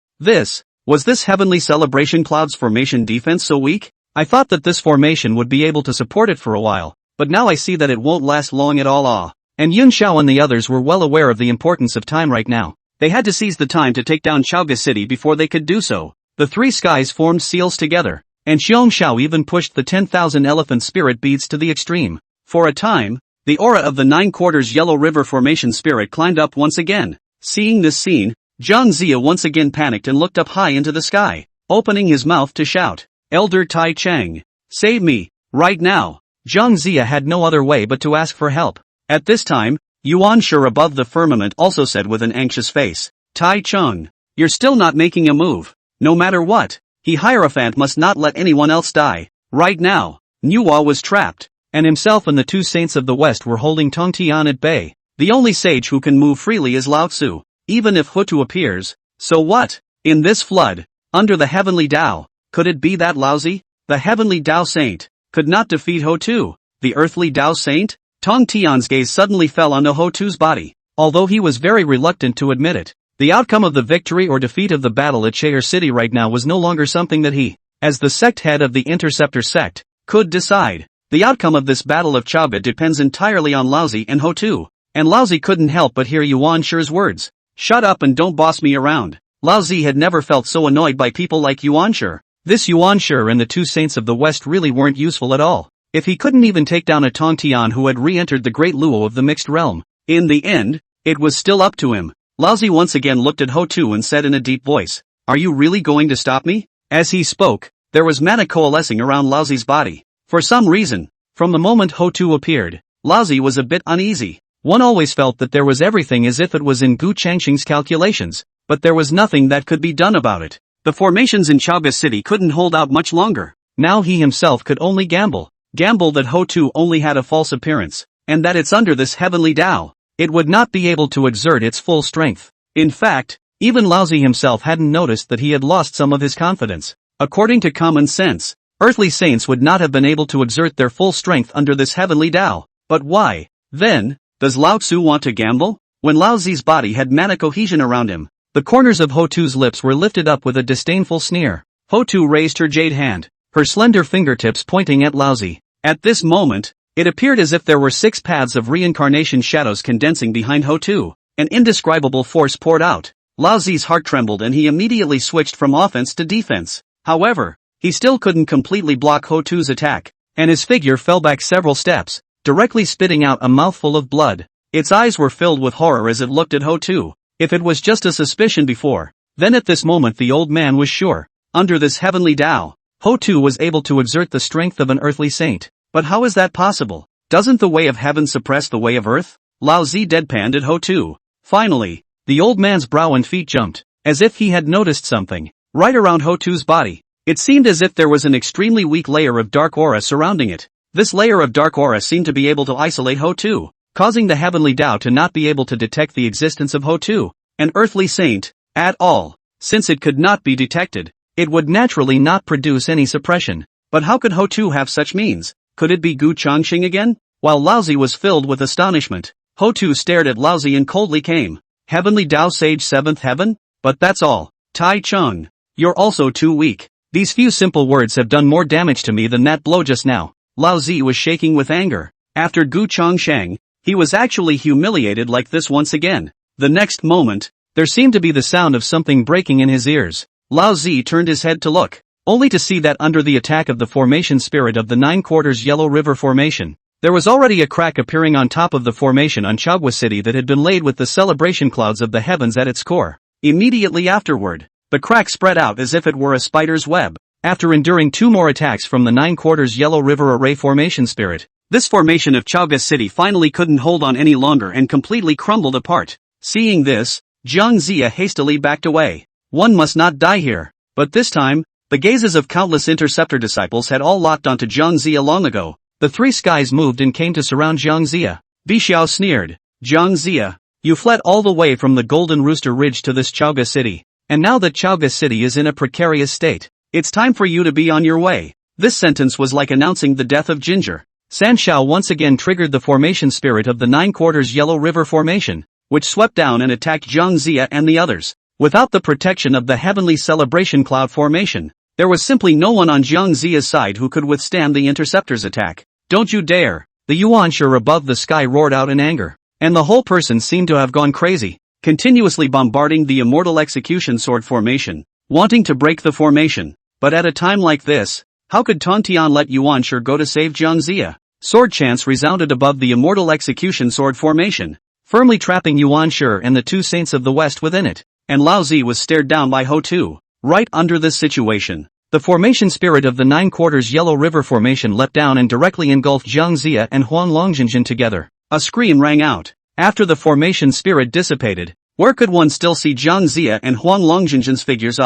[SPEAKER 1] Was this heavenly celebration clouds formation defense so weak? I thought that this formation would be able to support it for a while, but now I see that it won't last long at all. And Yun Xiao and the others were well aware of the importance of time right now. They had to seize the time to take down Chaogua City before they could do so. The three skies formed seals together, and Xiong Xiao even pushed the 10,000 elephant spirit beads to the extreme. For a time, the aura of the 9/4 Yellow River Formation spirit climbed up once again. Seeing this scene, Zhang Ziya once again panicked and looked up high into the sky, opening his mouth to shout, "Elder Tai Chang, save me, right now." Zhang Ziya had no other way but to ask for help. At this time, Yuan Shi above the firmament also said with an anxious face, "Tai Chang, you're still not making a move. No matter what, He Hierophant must not let anyone else die. Right now, Nuwa was trapped, and himself and the two saints of the West were holding Tongtian at bay. The only sage who can move freely is Lao Tzu, even if Hutu appears. So what? In this flood, under the heavenly Tao, could it be that Laozi, the heavenly Tao saint, could not defeat Hutu, the earthly Tao saint? Tongtian's gaze suddenly fell on Hutu's body, although he was very reluctant to admit it. The outcome of the victory or defeat of the battle at Chaer City right now was no longer something that he, as the sect head of the Interceptor sect, could decide. The outcome of this battle of Chaga depends entirely on Laozi and Hutu, and Laozi couldn't help but hear Yuan Shi's words. "Shut up and don't boss me around." Laozi had never felt so annoyed by people like Yuan Shi. This Yuan Shi and the two saints of the West really weren't useful at all. If he couldn't even take down a Tongtian who had re-entered the great Luo of the mixed realm, in the end, it was still up to him. Laozi once again looked at Hutu and said in a deep voice, "Are you really going to stop me?" As he spoke, there was mana coalescing around Laozi's body. For some reason, from the moment Hutu appeared, Laozi was a bit uneasy. One always felt that there was everything as if it was in Gu Changxing's calculations, but there was nothing that could be done about it. The formations in Chaoga City couldn't hold out much longer. Now he himself could only gamble that Hutu only had a false appearance, and that it's under this heavenly Tao. It would not be able to exert its full strength. In fact, even Laozi himself hadn't noticed that he had lost some of his confidence. According to common sense, earthly saints would not have been able to exert their full strength under this heavenly Tao. But why, then, does Lao Tzu want to gamble? When Laozi's body had mana cohesion around him, the corners of Hutu's lips were lifted up with a disdainful sneer. Hutu raised her jade hand, her slender fingertips pointing at Laozi. At this moment, it appeared as if there were 6 paths of reincarnation shadows condensing behind Hutu. An indescribable force poured out. Laozi's heart trembled and he immediately switched from offense to defense. However, he still couldn't completely block Hutu's attack, and his figure fell back several steps, directly spitting out a mouthful of blood. Its eyes were filled with horror as it looked at Hutu. If it was just a suspicion before, then at this moment the old man was sure. Under this heavenly Tao, Hutu was able to exert the strength of an earthly saint. But how is that possible? Doesn't the way of heaven suppress the way of earth? Laozi deadpanned at Hutu. Finally, the old man's brow and feet jumped, as if he had noticed something. Right around Hutu's body, it seemed as if there was an extremely weak layer of dark aura surrounding it. This layer of dark aura seemed to be able to isolate Hutu, causing the heavenly Tao to not be able to detect the existence of Hutu, an earthly saint, at all. Since it could not be detected, it would naturally not produce any suppression. But how could Hutu have such means? Could it be Gu Changxing again? While Laozi was filled with astonishment, Hutu stared at Laozi and coldly came. "Heavenly Tao Sage 7th Heaven? But that's all. Tai Chung, you're also too weak. These few simple words have done more damage to me than that blow just now." Laozi was shaking with anger. After Gu Changsheng, he was actually humiliated like this once again. The next moment, there seemed to be the sound of something breaking in his ears. Lao Zi turned his head to look, only to see that under the attack of the formation spirit of the 9/4 Yellow River Formation, there was already a crack appearing on top of the formation on Chaogua City that had been laid with the celebration clouds of the heavens at its core. Immediately afterward, the crack spread out as if it were a spider's web. After enduring 2 more attacks from the 9/4 Yellow River Array Formation Spirit, this formation of Chaogua City finally couldn't hold on any longer and completely crumbled apart. Seeing this, Jiang Zia hastily backed away. One must not die here. But this time, the gazes of countless interceptor disciples had all locked onto Jiang Zia long ago. The 3 skies moved and came to surround Jiang Zia. Juejiao sneered. Jiang Zia, you fled all the way from the Golden Rooster Ridge to this Chaogua City. And now that Chaogua City is in a precarious state, it's time for you to be on your way. This sentence was like announcing the death of Ginger. Sanshao once again triggered the formation spirit of the 9/4 Yellow River Formation, which swept down and attacked Jiang Zia and the others. Without the protection of the Heavenly Celebration Cloud Formation, there was simply no one on Jiang Zia's side who could withstand the interceptor's attack. Don't you dare! The Yuanshi above the sky roared out in anger, and the whole person seemed to have gone crazy, continuously bombarding the Immortal Execution Sword Formation, wanting to break the formation. But at a time like this, how could Tontian let Yuanshi go to save Jiang Zia? Sword chants resounded above the Immortal Execution Sword Formation, firmly trapping Yuanshi and the 2 saints of the West within it, and Lao Zi was stared down by Ho Tu. Right under this situation, the formation spirit of the 9/4 Yellow River Formation leapt down and directly engulfed Jiang Zia and Huang Longjinjin together. A scream rang out. After the formation spirit dissipated, where could one still see Jiang Zia and Huang Longjinjin's figures?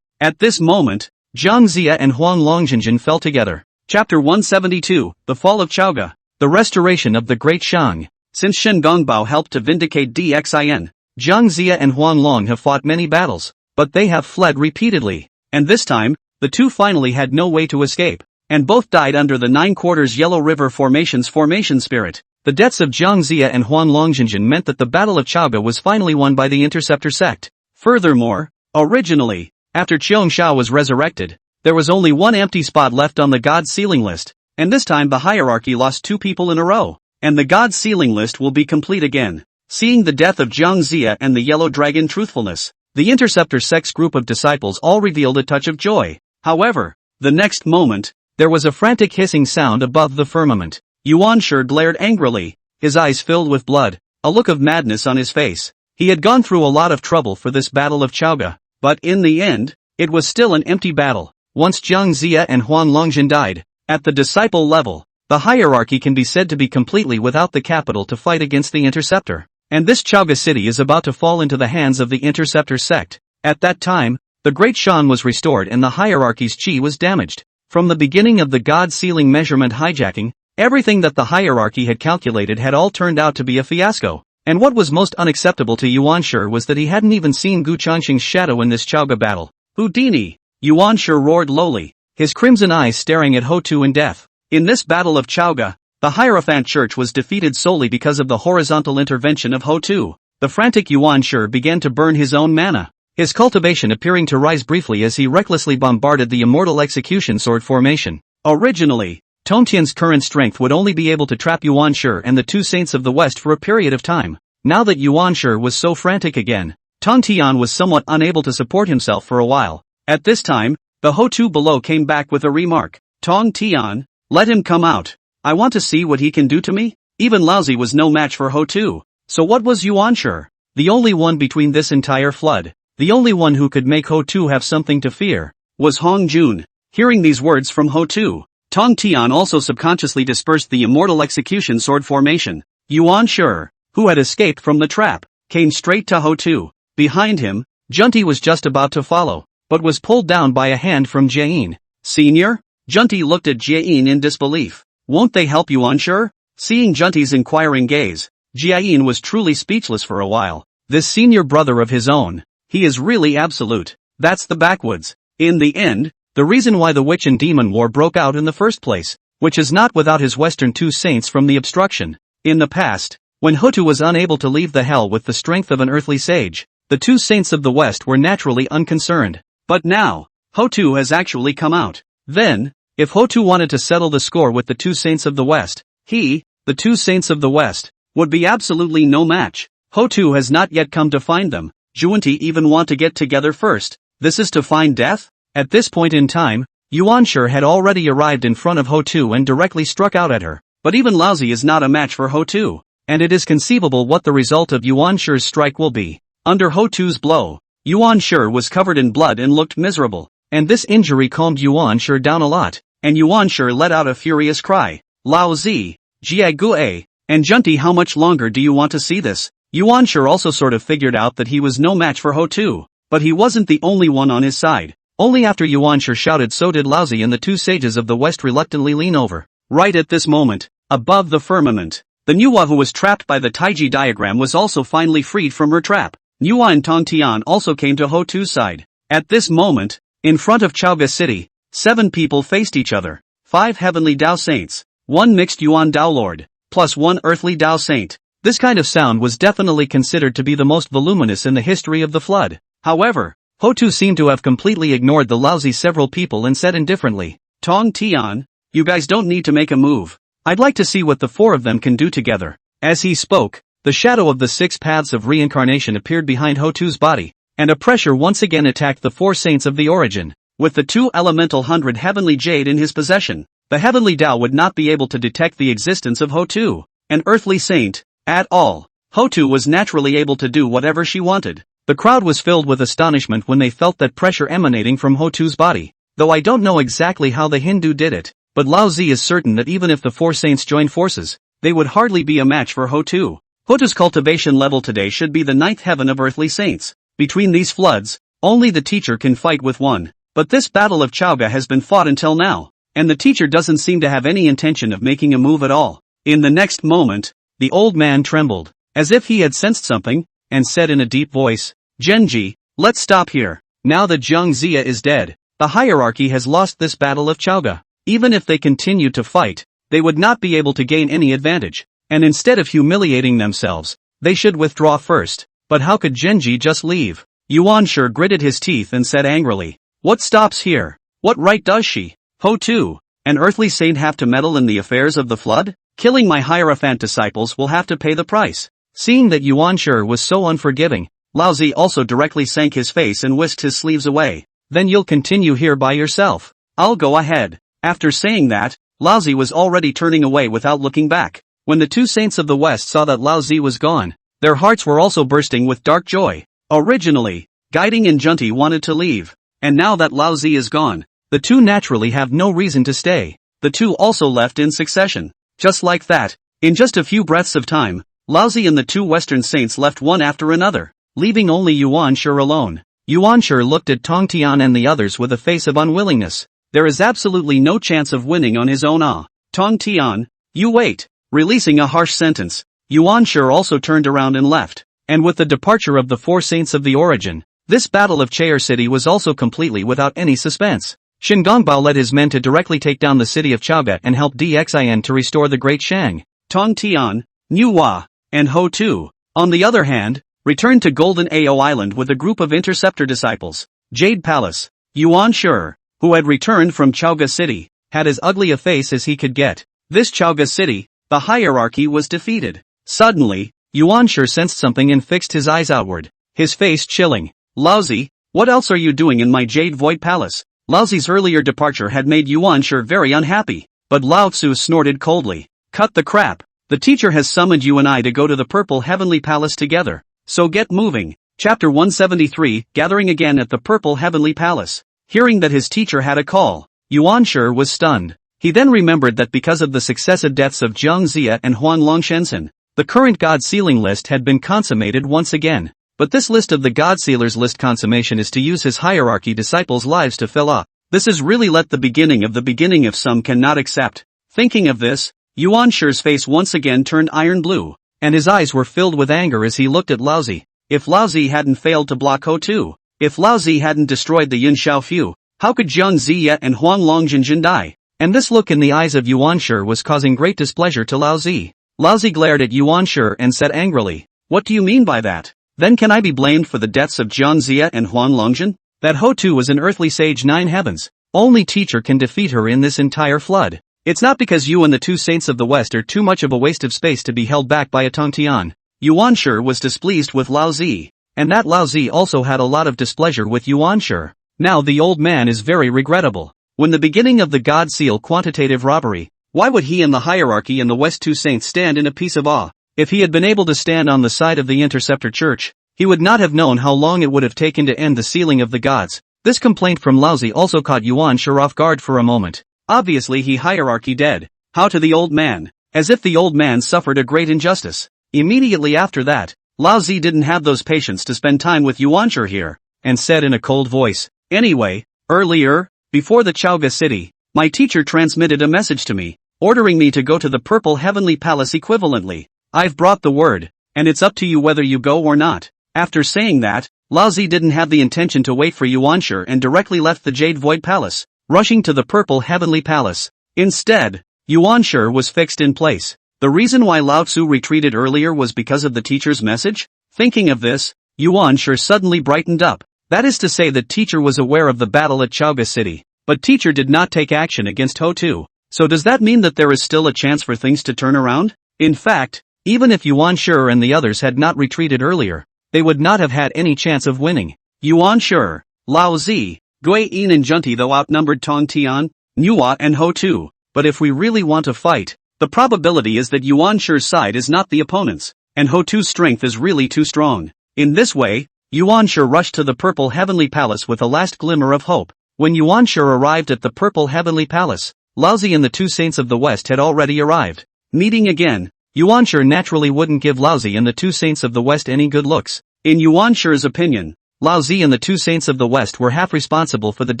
[SPEAKER 1] At this moment, Jiang Zia and Huang Longjinjin fell together. Chapter 172, The Fall of Chaogua, The Restoration of the Great Shang. Since Shen Gongbao helped to vindicate Dxin, Jiang Zia and Huang Long have fought many battles, but they have fled repeatedly, and this time, the 2 finally had no way to escape, and both died under the 9/4 Yellow River Formation's formation spirit. The deaths of Jiang Zia and Huang Longjinjin meant that the Battle of Chaogua was finally won by the Interceptor sect. Furthermore, originally, after Qiongxiao was resurrected, there was only 1 empty spot left on the God's Sealing list, and this time the hierarchy lost 2 people in a row, and the God's Sealing list will be complete again. Seeing the death of Jiang Zia and the Yellow Dragon truthfulness, the Interceptor sect's group of disciples all revealed a touch of joy. However, the next moment, there was a frantic hissing sound above the firmament. Yuanshi glared angrily, his eyes filled with blood, a look of madness on his face. He had gone through a lot of trouble for this Battle of Chaogua, but in the end, it was still an empty battle. Once Jiang Zia and Huang Longjin died, at the disciple level, the hierarchy can be said to be completely without the capital to fight against the Interceptor. And this Chaogua City is about to fall into the hands of the Interceptor sect. At that time, the Great Shan was restored and the hierarchy's chi was damaged. From the beginning of the God Sealing measurement hijacking, everything that the hierarchy had calculated had all turned out to be a fiasco. And what was most unacceptable to Yuanshi was that he hadn't even seen Gu Changxing's shadow in this Chaogua battle. Houdini! Yuanshi roared lowly, his crimson eyes staring at Ho Tu in death. In this Battle of Chaogua, the Hierophant Church was defeated solely because of the horizontal intervention of Ho Tu. The frantic Yuanshi began to burn his own mana, his cultivation appearing to rise briefly as he recklessly bombarded the Immortal Execution Sword Formation. Originally, Tontian's current strength would only be able to trap Yuanshi and the 2 saints of the West for a period of time. Now that Yuanshi was so frantic again, Tontian was somewhat unable to support himself for a while. At this time, the Ho Tu below came back with a remark. Tong Tian, let him come out. I want to see what he can do to me. Even Lao Zi was no match for Ho Tu. So what was Yuanshi? The only one between this entire flood, the only one who could make Ho Tu have something to fear, was Hong Jun. Hearing these words from Ho Tu, Tong Tian also subconsciously dispersed the Immortal Execution Sword Formation. Yuanshi, who had escaped from the trap, came straight to Ho Tu. Behind him, Junti was just about to follow, but was pulled down by a hand from Jiayin. Senior? Junti looked at Jiayin in disbelief. Won't they help Yuanshi? Seeing Junti's inquiring gaze, Jiayin was truly speechless for a while. This senior brother of his own, he is really absolute. That's the backwoods. In the end, the reason why the Witch and Demon War broke out in the first place, which is not without his Western 2 saints from the obstruction. In the past, when Ho Tu was unable to leave the hell with the strength of an earthly sage, the 2 saints of the West were naturally unconcerned. But now, Ho Tu has actually come out. Then, if Ho Tu wanted to settle the score with the 2 saints of the West, the 2 saints of the West, would be absolutely no match. Ho Tu has not yet come to find them. Juanti even want to get together first. This is to find death? At this point in time, Yuan Shi had already arrived in front of Ho Tu and directly struck out at her. But even Laozi is not a match for Ho Tu, and it is conceivable what the result of Yuan Shi's strike will be. Under Ho Tu's blow, Yuan Shi was covered in blood and looked miserable, and this injury calmed Yuan Shi down a lot, and Yuan Shi let out a furious cry. Lao Zi, Jia Gue, and Junti, how much longer do you want to see this? Yuan Shi also sort of figured out that he was no match for Ho Tu, but he wasn't the only one on his side. Only after Yuan Shi shouted so did Laozi, and the two sages of the west reluctantly lean over. Right at this moment, above the firmament, the Nuwa who was trapped by the Taiji diagram was also finally freed from her trap. Nuwa and Tong Tian also came to Ho Tu's side. At this moment, in front of Chaoga City, 7 people faced each other. 5 heavenly Dao Saints, 1 mixed Yuan Dao Lord, plus 1 earthly Dao Saint. This kind of sound was definitely considered to be the most voluminous in the history of the flood. However, Ho Tu seemed to have completely ignored the lousy several people and said indifferently, Tong Tian, you guys don't need to make a move. I'd like to see what the 4 of them can do together. As he spoke, the shadow of the 6 paths of reincarnation appeared behind Ho Tu's body, and a pressure once again attacked the 4 saints of the origin. With the 2 elemental 100 heavenly jade in his possession, the heavenly Dao would not be able to detect the existence of Ho Tu, an earthly saint, at all. Ho Tu was naturally able to do whatever she wanted. The crowd was filled with astonishment when they felt that pressure emanating from Ho Tu's body, though I don't know exactly how the Hindu did it. But Lao Zi is certain that even if the 4 saints joined forces, they would hardly be a match for Ho Tu. Ho Tu's cultivation level today should be the 9th heaven of earthly saints. Between these floods, only the teacher can fight with one. But this battle of Chaoga has been fought until now, and the teacher doesn't seem to have any intention of making a move at all. In the next moment, the old man trembled, as if he had sensed something, and said in a deep voice, Genji, let's stop here. Now that Zhang Zia is dead, the hierarchy has lost this battle of Chaoga. Even if they continue to fight, they would not be able to gain any advantage, and instead of humiliating themselves, they should withdraw first. But how could Genji just leave? Yuan Shi gritted his teeth and said angrily, what stops here? What right does she, Ho Tu, an earthly saint, have to meddle in the affairs of the flood? Killing my Hierophant disciples will have to pay the price. Seeing that Yuan Shi was so unforgiving, Lao Zi also directly sank his face and whisked his sleeves away. Then you'll continue here by yourself. I'll go ahead. After saying that, Lao Zi was already turning away without looking back. When the 2 saints of the west saw that Lao Zi was gone, their hearts were also bursting with dark joy. Originally, Guiding and Junti wanted to leave, and now that Lao Zi is gone, the 2 naturally have no reason to stay. The 2 also left in succession. Just like that, in just a few breaths of time, Lao Zi and the 2 western saints left one after another, leaving only Yuan Shi alone. Yuan Shi looked at Tong Tian and the others with a face of unwillingness. There is absolutely no chance of winning on his own. Tong Tian, you wait. Releasing a harsh sentence, Yuan Shi also turned around and left. And with the departure of the 4 saints of the origin, this battle of Chaer City was also completely without any suspense. Shin Gongbao led his men to directly take down the city of Chaoga and help Dxin to restore the Great Shang. Tong Tian, Nuwa, and Ho Tu, on the other hand, returned to Golden Ao Island with a group of interceptor disciples. Jade Palace. Yuan Shi, who had returned from Chaoga City, had as ugly a face as he could get. This Chaoga City, the hierarchy was defeated. Suddenly, Yuan Shi sensed something and fixed his eyes outward, his face chilling. Lao Zi, what else are you doing in my Jade Void Palace? Lao Zi's earlier departure had made Yuan Shi very unhappy, but Lao Tzu snorted coldly. Cut the crap. The teacher has summoned you and I to go to the Purple Heavenly Palace together, so get moving. Chapter 173, Gathering again at the Purple Heavenly Palace. Hearing that his teacher had a call, Yuan Shi was stunned. He then remembered that because of the successive deaths of Zhang Zia and Huan Longshensen, the current God Sealing list had been consummated once again. But this list of the God Sealer's list consummation is to use his hierarchy disciples' lives to fill up. This is really let the beginning of some cannot accept. Thinking of this, Yuan Shi's face once again turned iron blue, and his eyes were filled with anger as he looked at Lao Zi. If Lao Zi hadn't failed to block Ho Tu, if Lao Zi hadn't destroyed the Yin Xiao Fu, how could Zhang Ziya and Huang Longjinjin die? And this look in the eyes of Yuan Shi was causing great displeasure to Lao Zi. Lao Zi glared at Yuan Shi and said angrily, what do you mean by that? Then can I be blamed for the deaths of Zhang Zia and Huan Longjin? That Ho Tu was an earthly sage 9 heavens. Only teacher can defeat her in this entire flood. It's not because you and the 2 saints of the west are too much of a waste of space to be held back by a Tong Tian. Yuan Shi was displeased with Lao Zi, and that Lao Zi also had a lot of displeasure with Yuan Shi. Now the old man is very regrettable. When the beginning of the God Seal quantitative robbery, why would he and the hierarchy and the West Two Saints stand in a piece of awe? If he had been able to stand on the side of the Interceptor Church, he would not have known how long it would have taken to end the sealing of the gods. This complaint from Lao Zi also caught Yuan Shi off guard for a moment. Obviously he hierarchy dead. How to the old man? As if the old man suffered a great injustice. Immediately after that, Lao Zi didn't have those patience to spend time with Yuan Shi here, and said in a cold voice, "Anyway, earlier, before the Chaoga city, my teacher transmitted a message to me, ordering me to go to the Purple Heavenly Palace equivalently. I've brought the word, and it's up to you whether you go or not." After saying that, Lao Zi didn't have the intention to wait for Yuan Shi and directly left the Jade Void Palace, rushing to the Purple Heavenly Palace. Instead, Yuan Shi was fixed in place. The reason why Lao Tzu retreated earlier was because of the teacher's message? Thinking of this, Yuan Shi suddenly brightened up. That is to say that teacher was aware of the battle at Chaoga City, but teacher did not take action against Ho Tu. So does that mean that there is still a chance for things to turn around? In fact, even if Yuan Shi and the others had not retreated earlier, they would not have had any chance of winning. Yuan Shi, Lao Zi, Gui Yin and Junti though outnumbered Tong Tian, Nuwa and Ho Tu, but if we really want to fight, the probability is that Yuan Shi's side is not the opponent's, and Ho Tu's strength is really too strong. In this way, Yuan Shi rushed to the Purple Heavenly Palace with a last glimmer of hope. When Yuan Shi arrived at the Purple Heavenly Palace, Lao Zi and the two saints of the West had already arrived. Meeting again, Yuan Shi naturally wouldn't give Lao Zi and the two saints of the West any good looks. In Yuan Shi's opinion, Lao Zi and the two saints of the West were half responsible for the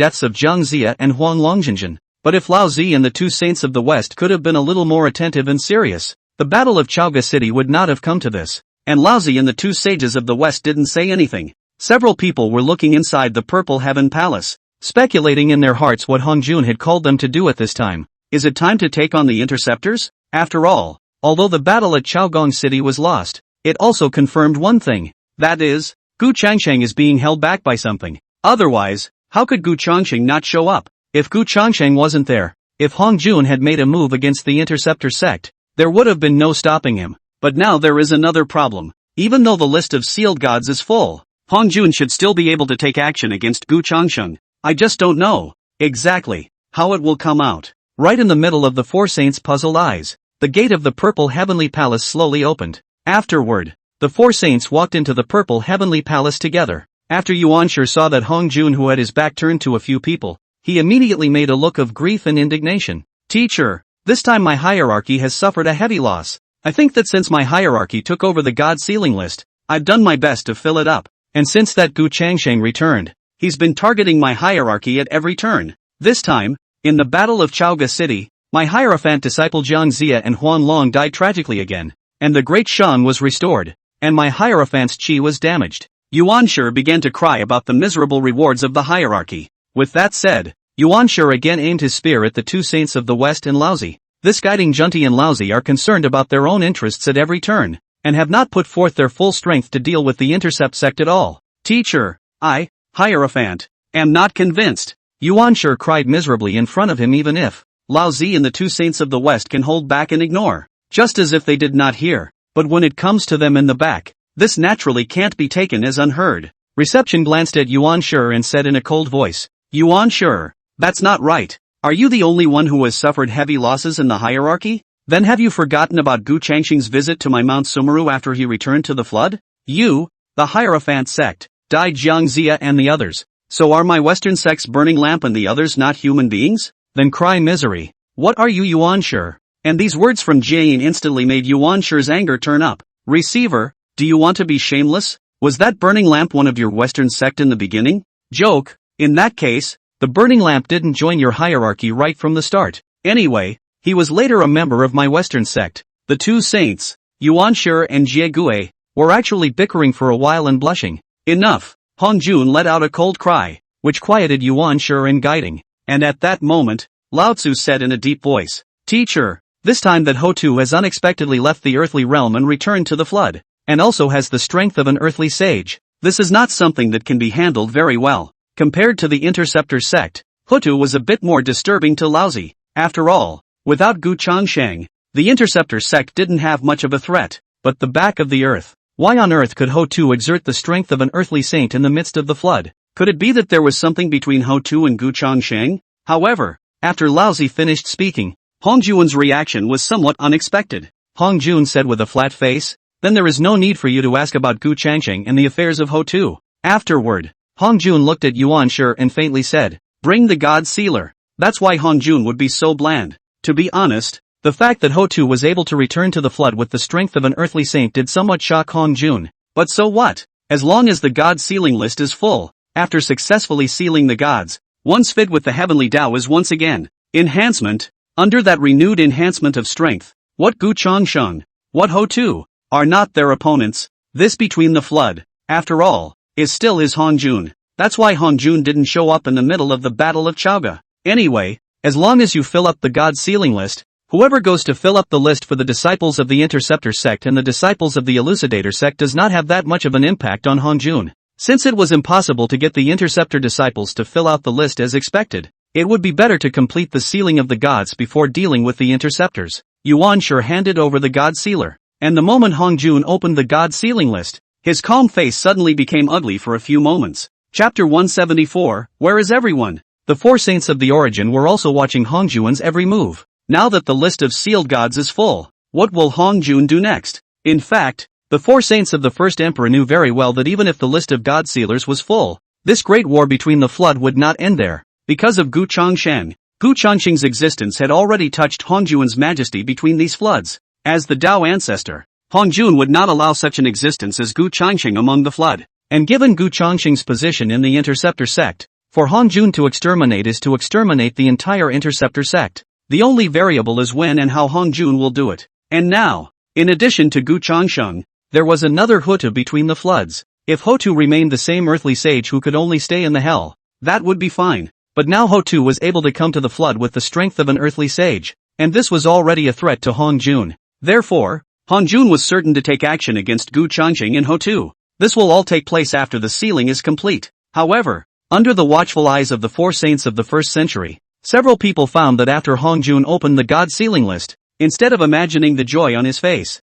[SPEAKER 1] deaths of Zhang Zia and Huang Longjinjin. But if Lao Zi and the two saints of the West could have been a little more attentive and serious, the Battle of Chaoga City would not have come to this. And Lao Zi and the two sages of the West didn't say anything. Several people were looking inside the Purple Heaven Palace, speculating in their hearts what Hong Jun had called them to do at this time. Is it time to take on the Interceptors? After all, although the battle at Chaogong City was lost, it also confirmed one thing. That is, Gu Changsheng is being held back by something. Otherwise, how could Gu Changsheng not show up? If Gu Changsheng wasn't there, if Hong Jun had made a move against the Interceptor sect, there would have been no stopping him. But now there is another problem. Even though the list of sealed gods is full, Hong Jun should still be able to take action against Gu Changsheng. I just don't know exactly how it will come out. Right in the middle of the four saints' puzzled eyes, the gate of the Purple Heavenly Palace slowly opened. Afterward, the four saints walked into the Purple Heavenly Palace together. After Yuan Shi saw that Hong Jun, who had his back turned to a few people, he immediately made a look of grief and indignation. "Teacher, this time my hierarchy has suffered a heavy loss. I think that since my hierarchy took over the God Sealing list, I've done my best to fill it up. And since that Gu Changsheng returned, he's been targeting my hierarchy at every turn. This time, in the Battle of Chaoga City, my Hierophant disciple Zhang Zia and Huan Long died tragically again, and the Great Shan was restored, and my Hierophant's chi was damaged." Yuan Shi began to cry about the miserable rewards of the hierarchy. With that said, Yuan Shi again aimed his spear at the two saints of the West and Lao Zi. This guiding Junti and Lao Zi are concerned about their own interests at every turn, and have not put forth their full strength to deal with the Intercept sect at all. "Teacher, I, Hierophant, am not convinced." Yuan Shi cried miserably in front of him. Even if Lao Zi and the two saints of the West can hold back and ignore, just as if they did not hear, but when it comes to them in the back, this naturally can't be taken as unheard. Reception glanced at Yuan Shi and said in a cold voice, "Yuan Shi, that's not right. Are you the only one who has suffered heavy losses in the hierarchy? Then have you forgotten about Gu Changsheng's visit to my Mount Sumeru after he returned to the flood? You, the Hierophant sect, died Zhang Zia and the others. So are my Western sect's burning lamp and the others not human beings? Then cry misery. What are you, Yuan Shi?" And these words from Jian instantly made Yuan Shi's anger turn up. "Receiver, do you want to be shameless? Was that burning lamp one of your Western sect in the beginning? Joke. In that case, the burning lamp didn't join your hierarchy right from the start. Anyway, he was later a member of my Western sect." The two saints, Yuan Shi and Jie Gui, were actually bickering for a while and blushing. "Enough." Hong Jun let out a cold cry, which quieted Yuan Shi in guiding. And at that moment, Lao Tzu said in a deep voice, "Teacher, this time that Ho Tu has unexpectedly left the earthly realm and returned to the flood, and also has the strength of an earthly sage, this is not something that can be handled very well." Compared to the Interceptor sect, Ho Tu was a bit more disturbing to Lao Zi. After all, without Gu Changsheng, the Interceptor sect didn't have much of a threat, but the back of the earth. Why on earth could Ho-Tu exert the strength of an earthly saint in the midst of the flood? Could it be that there was something between Ho-Tu and Gu Changsheng? However, after Lao Zi finished speaking, Hong Juan's reaction was somewhat unexpected. Hong Jun said with a flat face, "Then there is no need for you to ask about Gu Changsheng and the affairs of Ho-Tu." Afterward, Hong Jun looked at Yuan Shi and faintly said, "Bring the God Sealer." That's why Hong Jun would be so bland. To be honest, the fact that Ho-Tu was able to return to the flood with the strength of an earthly saint did somewhat shock Hong Jun. But so what? As long as the God sealing list is full, after successfully sealing the gods, once fed with the heavenly Tao is once again enhancement. Under that renewed enhancement of strength, what Gu Changsheng, what Ho-Tu, are not their opponents. This between the flood, after all, is still his Hong Jun. That's why Hong Jun didn't show up in the middle of the Battle of Chaoga. Anyway, as long as you fill up the God sealing list, whoever goes to fill up the list for the disciples of the Interceptor sect and the disciples of the Elucidator sect does not have that much of an impact on Hong Jun. Since it was impossible to get the Interceptor disciples to fill out the list as expected, it would be better to complete the sealing of the gods before dealing with the Interceptors. Yuan Shi handed over the God Sealer, and the moment Hong Jun opened the God sealing list, his calm face suddenly became ugly for a few moments. Chapter 174, Where is everyone? The four saints of the origin were also watching Hong Jun's every move. Now that the list of sealed gods is full, what will Hong Jun do next? In fact, the four saints of the first emperor knew very well that even if the list of god sealers was full, this great war between the flood would not end there. Because of Gu Changsheng, Gu Changsheng's existence had already touched Hong Jun's majesty between these floods. As the Tao ancestor, Hong Jun would not allow such an existence as Gu Changsheng among the flood. And given Gu Changsheng's position in the Interceptor sect, for Hong Jun to exterminate is to exterminate the entire Interceptor sect. The only variable is when and how Hong Jun will do it. And now, in addition to Gu Changsheng, there was another Ho-Tu between the floods. If Ho-Tu remained the same earthly sage who could only stay in the hell, that would be fine. But now Ho-Tu was able to come to the flood with the strength of an earthly sage, and this was already a threat to Hong Jun. Therefore, Hong Jun was certain to take action against Gu Changsheng and Ho-Tu. This will all take place after the sealing is complete. However, under the watchful eyes of the four saints of the first century, several people found that after Hong Jun opened the god sealing list, instead of imagining the joy on his face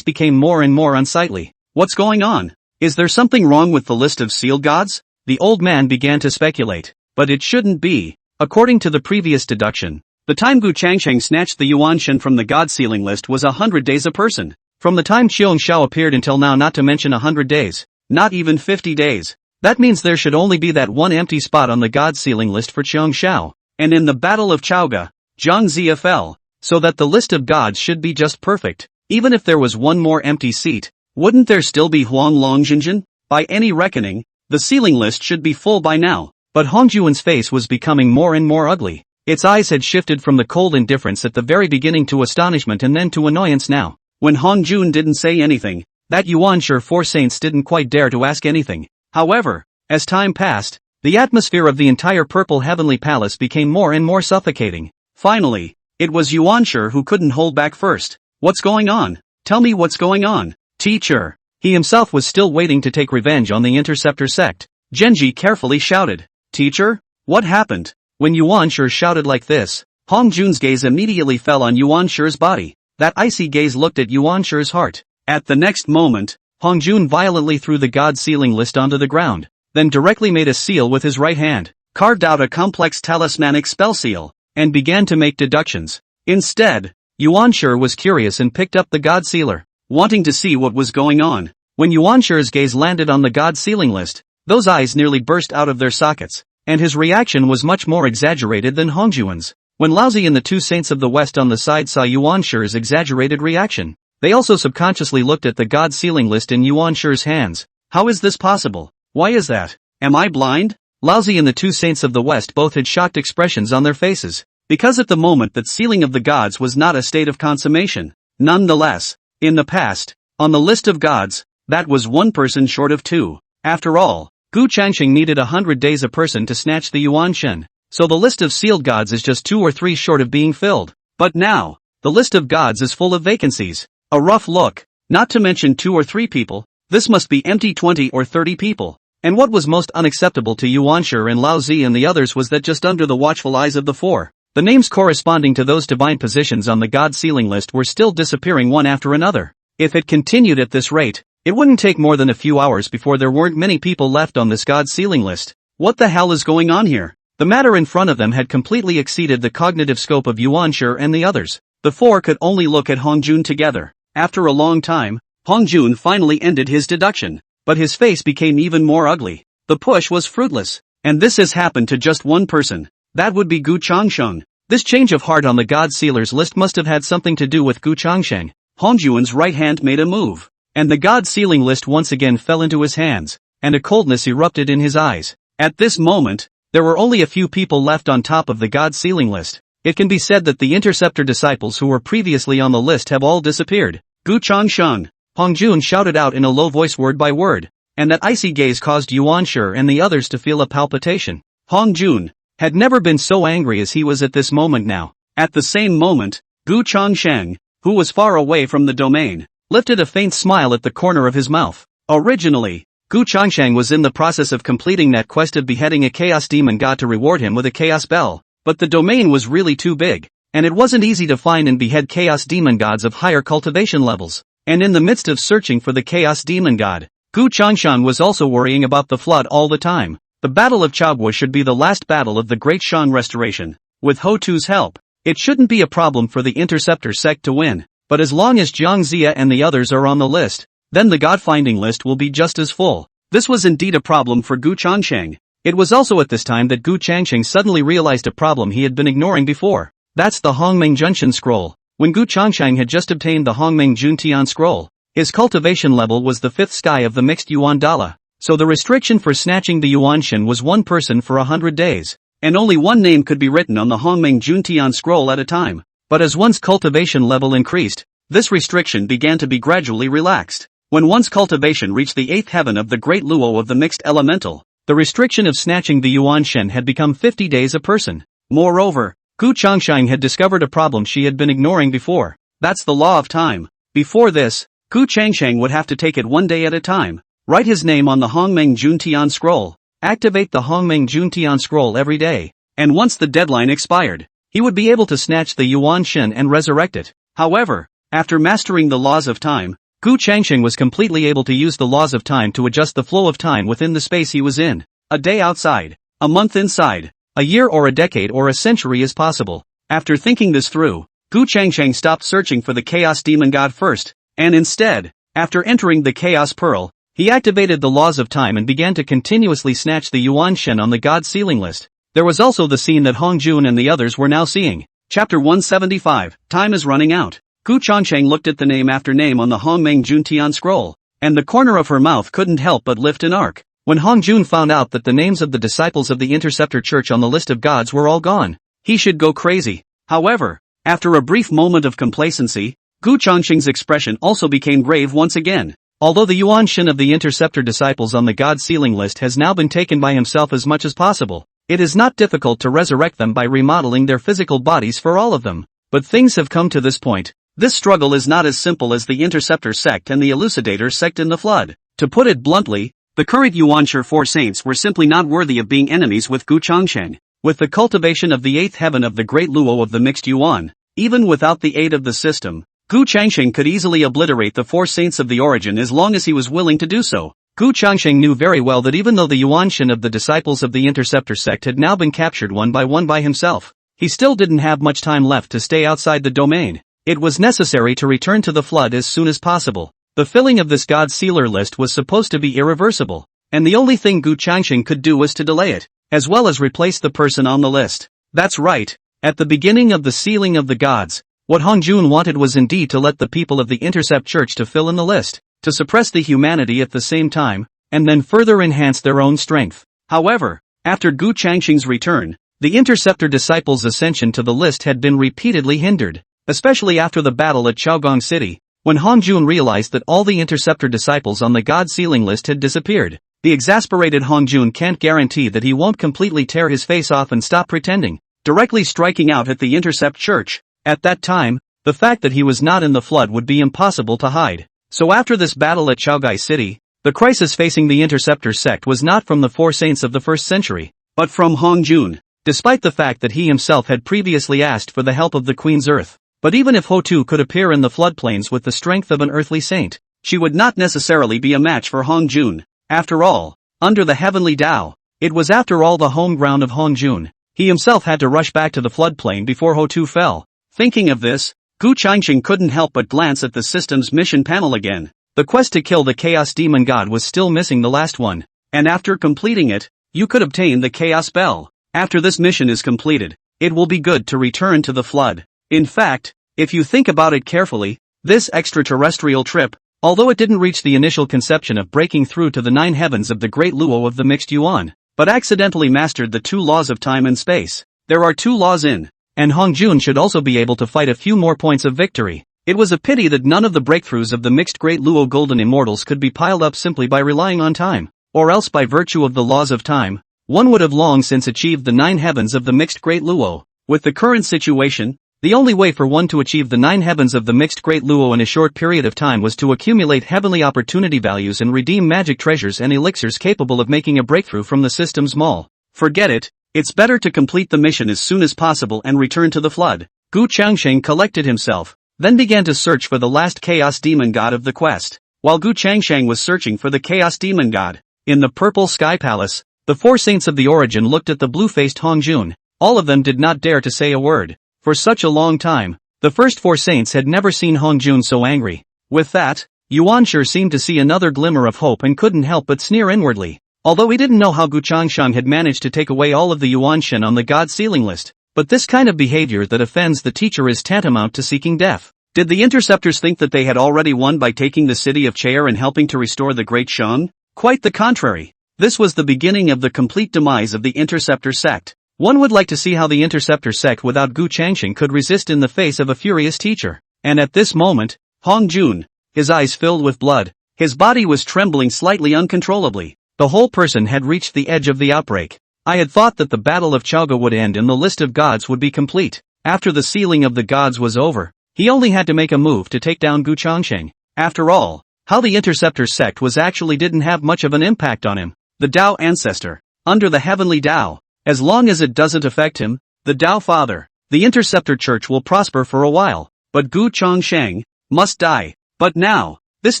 [SPEAKER 1] became more and more unsightly. What's going on? Is there something wrong with the list of sealed gods? The old man began to speculate. But it shouldn't be. According to the previous deduction, the time Gu Changsheng snatched the Yuan Shen from the god sealing list was 100 days a person. From the time Juejiao appeared until now, not to mention 100 days. Not even 50 days. That means there should only be that one empty spot on the god sealing list for Juejiao. And in the Battle of Chaoga, Zhang Zia fell, so that the list of gods should be just perfect. Even if there was one more empty seat, wouldn't there still be Huang Longjinjin? By any reckoning, the sealing list should be full by now. But Hong Jun's face was becoming more and more ugly. Its eyes had shifted from the cold indifference at the very beginning to astonishment and then to annoyance now. When Hong Jun didn't say anything, that Yuan Shi four saints didn't quite dare to ask anything. However, as time passed, the atmosphere of the entire purple heavenly palace became more and more suffocating. Finally, it was Yuan Shi who couldn't hold back first. What's going on? Tell me what's going on. Teacher. He himself was still waiting to take revenge on the Interceptor sect. Genji carefully shouted. Teacher? What happened? When Yuan Shi shouted like this, Hong Jun's gaze immediately fell on Yuan Shi's body. That icy gaze looked at Yuan Shi's heart. At the next moment, Hong Jun violently threw the god sealing list onto the ground, then directly made a seal with his right hand, carved out a complex talismanic spell seal, and began to make deductions. Instead, Yuan Shi was curious and picked up the god sealer, wanting to see what was going on. When Yuan Shi's gaze landed on the god sealing list, those eyes nearly burst out of their sockets, and his reaction was much more exaggerated than Hong Jun's. When Lao Zi and the two saints of the West on the side saw Yuan Shi's exaggerated reaction, they also subconsciously looked at the god sealing list in Yuan Shi's hands. How is this possible? Why is that? Am I blind? Lao Zi and the two saints of the West both had shocked expressions on their faces, because at the moment that sealing of the gods was not a state of consummation. Nonetheless, in the past, on the list of gods, that was one person short of two. After all, Gu Changsheng needed 100 days a person to snatch the Yuan Shen, so the list of sealed gods is just 2 or 3 short of being filled. But now, the list of gods is full of vacancies. A rough look, not to mention 2 or 3 people, this must be empty 20 or 30 people. And what was most unacceptable to Yuan Shi and Lao Zi and the others was that just under the watchful eyes of the four, the names corresponding to those divine positions on the god sealing list were still disappearing one after another. If it continued at this rate, It wouldn't take more than a few hours before there weren't many people left on this God's sealing list. What the hell is going on here? The matter in front of them had completely exceeded the cognitive scope of Yuanshi and the others. The four could only look at Hongjun together. After a long time, Hongjun finally ended his deduction. But his face became even more ugly. The push was fruitless. And this has happened to just one person. That would be Gu Changsheng. This change of heart on the God Sealers list must have had something to do with Gu Changsheng. Hongjun's right hand made a move. And the God Sealing list once again fell into his hands. And a coldness erupted in his eyes. At this moment, there were only a few people left on top of the God Sealing list. It can be said that the Interceptor disciples who were previously on the list have all disappeared. Gu Changsheng. Hongjun shouted out in a low voice word by word. And that icy gaze caused Yuanshi and the others to feel a palpitation. Hongjun had never been so angry as he was at this moment now. At the same moment, Gu Changsheng, who was far away from the domain, lifted a faint smile at the corner of his mouth. Originally, Gu Changsheng was in the process of completing that quest of beheading a chaos demon god to reward him with a chaos bell, but the domain was really too big, and it wasn't easy to find and behead chaos demon gods of higher cultivation levels. And in the midst of searching for the chaos demon god, Gu Changsheng was also worrying about the flood all the time. The Battle of Chaogua should be the last battle of the Great Shan Restoration. With Hotu's help, it shouldn't be a problem for the Interceptor sect to win, but as long as Jiang Zia and the others are on the list, then the God-finding list will be just as full. This was indeed a problem for Gu Changsheng. It was also at this time that Gu Changsheng suddenly realized a problem he had been ignoring before. That's the Hongmeng Junshan scroll. When Gu Changsheng had just obtained the Hongmeng Juntian scroll, his cultivation level was the 5th sky of the mixed Yuan Dala, so the restriction for snatching the Yuanshin was one person for 100 days, and only one name could be written on the Hongmeng Juntian scroll at a time. But as one's cultivation level increased, this restriction began to be gradually relaxed. When one's cultivation reached the 8th heaven of the Great Luo of the mixed elemental, the restriction of snatching the Yuanshin had become 50 days a person. Moreover, Gu Changsheng had discovered a problem she had been ignoring before. That's the law of time. Before this, Gu Changsheng would have to take it one day at a time, write his name on the Hongmeng Juntian scroll, activate the Hongmeng Juntian scroll every day, and once the deadline expired, he would be able to snatch the Yuanshin and resurrect it. However, after mastering the laws of time, Gu Changsheng was completely able to use the laws of time to adjust the flow of time within the space he was in. A day outside, a month inside, a year or a decade or a century is possible. After thinking this through, Gu Changsheng stopped searching for the Chaos Demon God first, and instead, after entering the Chaos Pearl, he activated the laws of time and began to continuously snatch the Yuanshin on the God Sealing list. There was also the scene that Hongjun and the others were now seeing. Chapter 175, Time is running out. Gu Changsheng looked at the name after name on the Hongmeng Juntian scroll, and the corner of her mouth couldn't help but lift an arc. When Hongjun found out that the names of the disciples of the Interceptor Church on the list of gods were all gone, he should go crazy. However, after a brief moment of complacency, Gu Changsheng's expression also became grave once again. Although the Yuanshin of the Interceptor disciples on the God Sealing list has now been taken by himself as much as possible, it is not difficult to resurrect them by remodeling their physical bodies for all of them. But things have come to this point. This struggle is not as simple as the Interceptor sect and the Elucidator sect in the Flood. To put it bluntly, the current Yuanshi four saints were simply not worthy of being enemies with Gu Changsheng. With the cultivation of the 8th heaven of the Great Luo of the mixed Yuan, even without the aid of the system, Gu Changsheng could easily obliterate the four saints of the origin as long as he was willing to do so. Gu Changsheng knew very well that even though the Yuanshin of the disciples of the Interceptor sect had now been captured one by himself, he still didn't have much time left to stay outside the domain. It was necessary to return to the Flood as soon as possible. The filling of this God Sealer list was supposed to be irreversible, and the only thing Gu Changsheng could do was to delay it, as well as replace the person on the list. That's right. At the beginning of the sealing of the gods, what Hongjun wanted was indeed to let the people of the Intercept Church to fill in the list, to suppress the humanity at the same time, and then further enhance their own strength. However, after Gu Changsheng's return, the Interceptor disciples' ascension to the list had been repeatedly hindered, especially after the battle at Chaogong City, when Hongjun realized that all the Interceptor disciples on the God Sealing list had disappeared. The exasperated Hongjun can't guarantee that he won't completely tear his face off and stop pretending, directly striking out at the Intercept Church. At that time, the fact that he was not in the Flood would be impossible to hide. So after this battle at Chaogai City, the crisis facing the Interceptor sect was not from the four saints of the first century, but from Hongjun, despite the fact that he himself had previously asked for the help of the Queen's Earth. But even if Hotu could appear in the floodplains with the strength of an earthly saint, she would not necessarily be a match for Hong Jun. After all, under the heavenly Tao, it was after all the home ground of Hong Jun. He himself had to rush back to the floodplain before Ho-Tu fell. Thinking of this, Gu Changxing couldn't help but glance at the system's mission panel again. The quest to kill the Chaos Demon God was still missing the last one, and after completing it, you could obtain the Chaos Bell. After this mission is completed, it will be good to return to the flood. In fact, if you think about it carefully, this extraterrestrial trip, although it didn't reach the initial conception of breaking through to the 9 heavens of the Great Luo of the Mixed Yuan, but accidentally mastered the 2 laws of time and space. There are 2 laws in, and Hong Jun should also be able to fight a few more points of victory. It was a pity that none of the breakthroughs of the mixed Great Luo Golden Immortals could be piled up simply by relying on time, or else by virtue of the laws of time, one would have long since achieved the 9 heavens of the mixed Great Luo. With the current situation, the only way for one to achieve the 9 heavens of the mixed Great Luo in a short period of time was to accumulate heavenly opportunity values and redeem magic treasures and elixirs capable of making a breakthrough from the system's maul. Forget it, it's better to complete the mission as soon as possible and return to the flood. Gu Changxing collected himself, then began to search for the last Chaos Demon God of the quest. While Gu Changxing was searching for the Chaos Demon God, in the Purple Sky Palace, the 4 saints of the origin looked at the blue-faced Hong Jun. All of them did not dare to say a word. For such a long time, the first 4 saints had never seen Hong Jun so angry. With that, Yuan sure seemed to see another glimmer of hope and couldn't help but sneer inwardly. Although he didn't know how Gu Changxing had managed to take away all of the Yuanshan on the God Sealing list, but this kind of behavior that offends the teacher is tantamount to seeking death. Did the interceptors think that they had already won by taking the city of Chair and helping to restore the Great Shang? Quite the contrary. This was the beginning of the complete demise of the interceptor sect. One would like to see how the interceptor sect without Gu Changxing could resist in the face of a furious teacher. And at this moment, Hong Jun, his eyes filled with blood, his body was trembling slightly uncontrollably. The whole person had reached the edge of the outbreak. I had thought that the Battle of Chaoga would end and the list of gods would be complete. After the sealing of the gods was over, he only had to make a move to take down Gu Changxing. After all, how the interceptor sect was actually didn't have much of an impact on him. The Tao ancestor, under the heavenly Tao, as long as it doesn't affect him, the Tao father, the interceptor church will prosper for a while, but Gu Changxing must die. But now, this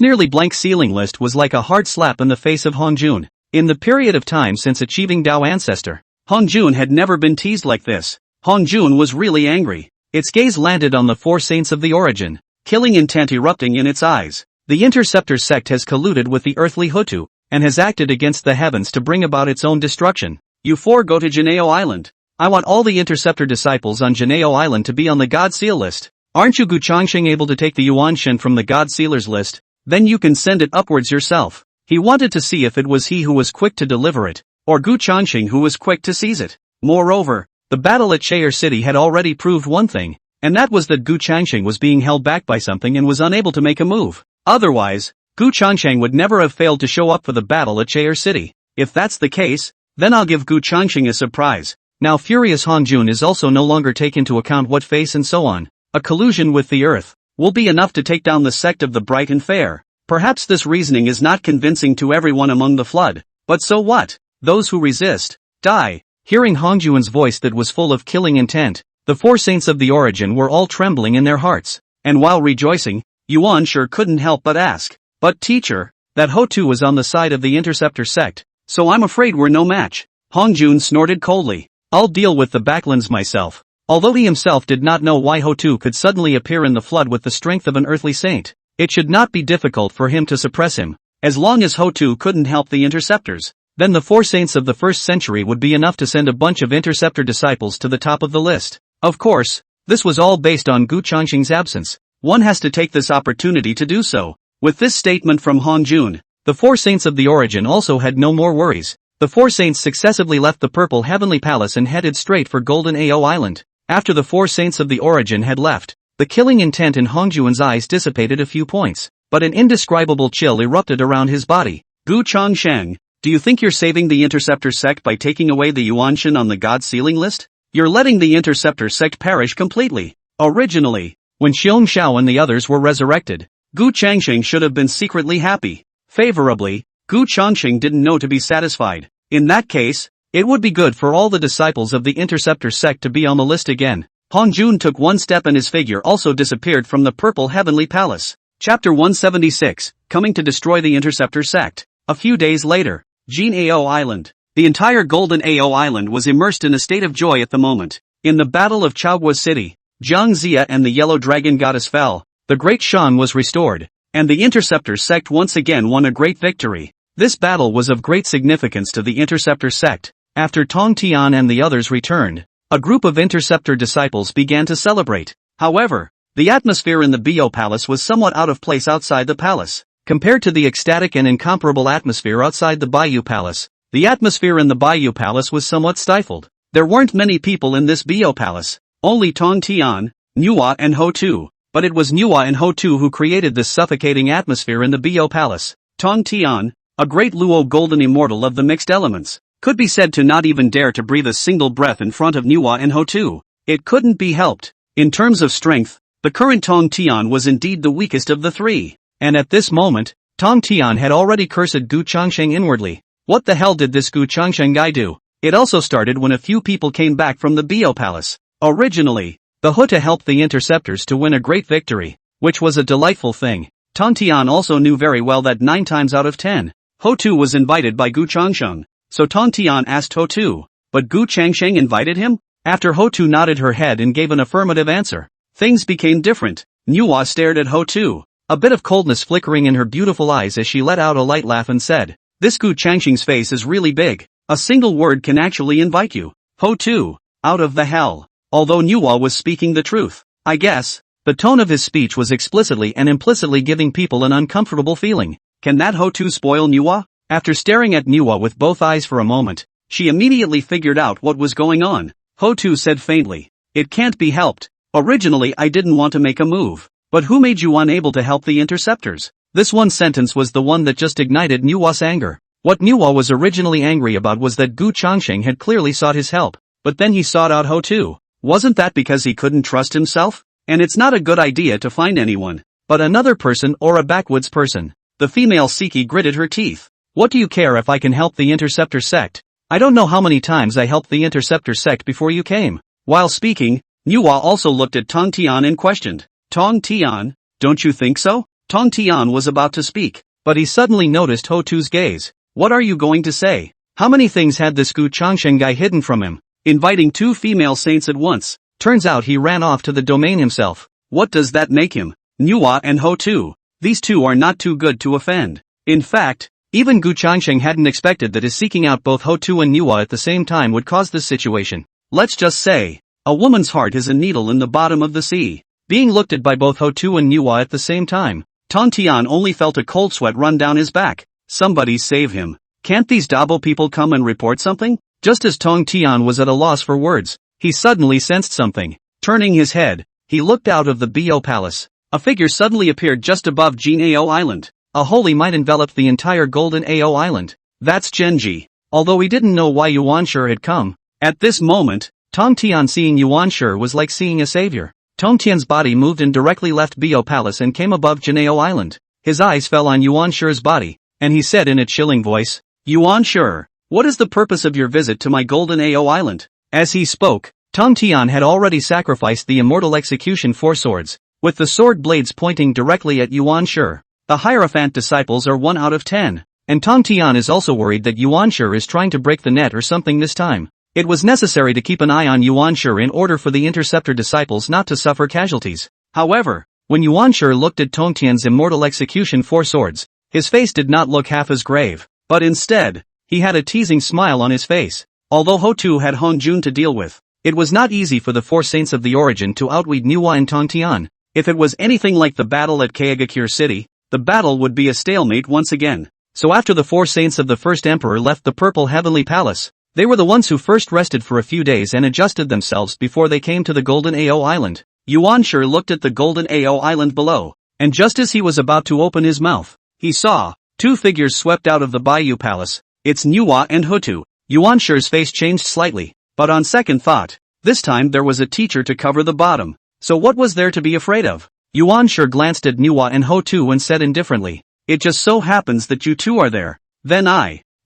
[SPEAKER 1] nearly blank sealing list was like a hard slap in the face of Hong Jun. In the period of time since achieving Tao ancestor, Hong Jun had never been teased like this. Hong Jun was really angry. Its gaze landed on the 4 saints of the origin, killing intent erupting in its eyes. The interceptor sect has colluded with the earthly Ho-Tu, and has acted against the heavens to bring about its own destruction. You 4 go to Juejiao Island. I want all the interceptor disciples on Juejiao Island to be on the God Seal list. Aren't you Gu Changxing able to take the Yuanshan from the God Sealers list? Then you can send it upwards yourself. He wanted to see if it was he who was quick to deliver it, or Gu Changxing who was quick to seize it. Moreover, the battle at Chair City had already proved one thing, and that was that Gu Changxing was being held back by something and was unable to make a move. Otherwise, Gu Changxing would never have failed to show up for the battle at Chair City. If that's the case, then I'll give Gu Changxing a surprise. Now furious Hong Jun is also no longer take into account what face and so on. A collusion with the earth will be enough to take down the sect of the bright and fair. Perhaps this reasoning is not convincing to everyone among the flood, but so what? Those who resist, die. Hearing Hong Jun's voice that was full of killing intent, the 4 saints of the origin were all trembling in their hearts, and while rejoicing, Yuan sure couldn't help but ask, but teacher, that Ho-Tu was on the side of the interceptor sect, so I'm afraid we're no match. Hong Jun snorted coldly. I'll deal with the backlands myself. Although he himself did not know why Ho-Tu could suddenly appear in the flood with the strength of an earthly saint, it should not be difficult for him to suppress him. As long as Ho-Tu couldn't help the interceptors, then the 4 saints of the 1st century would be enough to send a bunch of interceptor disciples to the top of the list. Of course, this was all based on Gu Changxing's absence. One has to take this opportunity to do so. With this statement from Hong Jun, the 4 saints of the origin also had no more worries. The 4 saints successively left the Purple Heavenly Palace and headed straight for Golden Ao Island. After the 4 saints of the origin had left, the killing intent in Hong Jun's eyes dissipated a few points, but an indescribable chill erupted around his body. Gu Changxing, do you think you're saving the interceptor sect by taking away the Yuanshan on the God Sealing list? You're letting the interceptor sect perish completely. Originally, when Juejiao and the others were resurrected, Gu Changxing should have been secretly happy. Favorably, Gu Changxing didn't know to be satisfied. In that case, it would be good for all the disciples of the interceptor sect to be on the list again. Hong Jun took one step and his figure also disappeared from the Purple Heavenly Palace. Chapter 176, Coming to Destroy the Interceptor Sect. A few days later, Juejiao Island. The entire Golden Ao Island was immersed in a state of joy at the moment. In the Battle of Chaogua City, Zhang Zia and the Yellow Dragon Goddess fell, the Great Shan was restored, and the Interceptor Sect once again won a great victory. This battle was of great significance to the Interceptor Sect. After Tong Tian and the others returned, a group of Interceptor disciples began to celebrate. However, the atmosphere in the Bio Palace was somewhat out of place outside the palace. Compared to the ecstatic and incomparable atmosphere outside the Bayou Palace, the atmosphere in the Bayou Palace was somewhat stifled. There weren't many people in this Bio Palace, only Tong Tian, Nuwa and Ho Tu, but it was Nuwa and Ho Tu who created this suffocating atmosphere in the Bio Palace. Tong Tian, a great Luo golden immortal of the mixed elements, could be said to not even dare to breathe a single breath in front of Nuwa and Ho Tu. It couldn't be helped. In terms of strength, the current Tong Tian was indeed the weakest of the three. And at this moment, Tong Tian had already cursed Gu Changsheng inwardly. What the hell did this Gu Changsheng guy do? It also started when a few people came back from the Bio Palace. Originally, the Huta helped the Interceptors to win a great victory, which was a delightful thing. Tong Tian also knew very well that 9 times out of 10, Ho Tu was invited by Gu Changsheng. So Tong Tian asked Ho Tu, but Gu Changsheng invited him? After Ho Tu nodded her head and gave an affirmative answer, things became different. Nuwa stared at Ho Tu, a bit of coldness flickering in her beautiful eyes as she let out a light laugh and said, "This Gu Changsheng's face is really big. A single word can actually invite you. Ho Tu, out of the hell." Although Nuwa was speaking the truth, I guess, the tone of his speech was explicitly and implicitly giving people an uncomfortable feeling. Can that Ho Tu spoil Nuwa? After staring at Nuwa with both eyes for a moment, she immediately figured out what was going on. Ho Tu said faintly, "It can't be helped. Originally I didn't want to make a move. But who made you unable to help the Interceptors?" This one sentence was the one that just ignited Nuwa's anger. What Nuwa was originally angry about was that Gu Changsheng had clearly sought his help, but then he sought out Ho Tu. Wasn't that because he couldn't trust himself? And it's not a good idea to find anyone but another person or a backwoods person. The female Siki gritted her teeth. "What do you care if I can help the Interceptor Sect? I don't know how many times I helped the Interceptor Sect before you came." While speaking, Nuwa also looked at Tong Tian and questioned, "Tong Tian, don't you think so?" Tong Tian was about to speak, but he suddenly noticed Ho Tu's gaze. "What are you going to say? How many things had this Gu Changsheng guy hidden from him? Inviting 2 female saints at once. Turns out he ran off to the domain himself. What does that make him? Nuwa and Ho Tu. These two are not too good to offend." In fact, even Gu Changsheng hadn't expected that his seeking out both Ho Tu and Nuwa at the same time would cause this situation. Let's just say, a woman's heart is a needle in the bottom of the sea. Being looked at by both Ho Tu and Nuwa at the same time, Tong Tian only felt a cold sweat run down his back. Somebody save him. Can't these Dabo people come and report something? Just as Tong Tian was at a loss for words, he suddenly sensed something. Turning his head, he looked out of the Bio Palace. A figure suddenly appeared just above Juejiao Island. A holy might enveloped the entire Golden Ao Island. That's Genji. Although he didn't know why Yuanshi had come. At this moment, Tong Tian seeing Yuanshi was like seeing a savior. Tong Tian's body moved and directly left Bio Palace and came above Juejiao Island. His eyes fell on Yuanshi's body, and he said in a chilling voice, "Yuanshi, what is the purpose of your visit to my Golden Ao Island?" As he spoke, Tong Tian had already sacrificed the immortal execution 4 swords, with the sword blades pointing directly at Yuanshi. The Hierophant disciples are 1 out of 10, and Tong Tian is also worried that Yuanshi is trying to break the net or something this time. It was necessary to keep an eye on Yuanshi in order for the Interceptor disciples not to suffer casualties. However, when Yuanshi looked at Tong Tian's immortal execution 4 swords, his face did not look half as grave, but instead, he had a teasing smile on his face. Although Ho Tu had Hon Jun to deal with, it was not easy for the 4 saints of the origin to outweed Nuwa and Tong Tian. If it was anything like the battle at Kaegakure City, the battle would be a stalemate once again. So after the 4 saints of the first emperor left the Purple Heavenly Palace, they were the ones who first rested for a few days and adjusted themselves before they came to the Golden Ao Island. Yuanshi looked at the Golden Ao Island below, and just as he was about to open his mouth, he saw 2 figures swept out of the Bayou Palace. It's Nuwa and Ho Tu. Yuanshi's face changed slightly, but on second thought, this time there was a teacher to cover the bottom. So what was there to be afraid of? Yuanshi glanced at Nuwa and Ho Tu and said indifferently, "It just so happens that you two are there." Then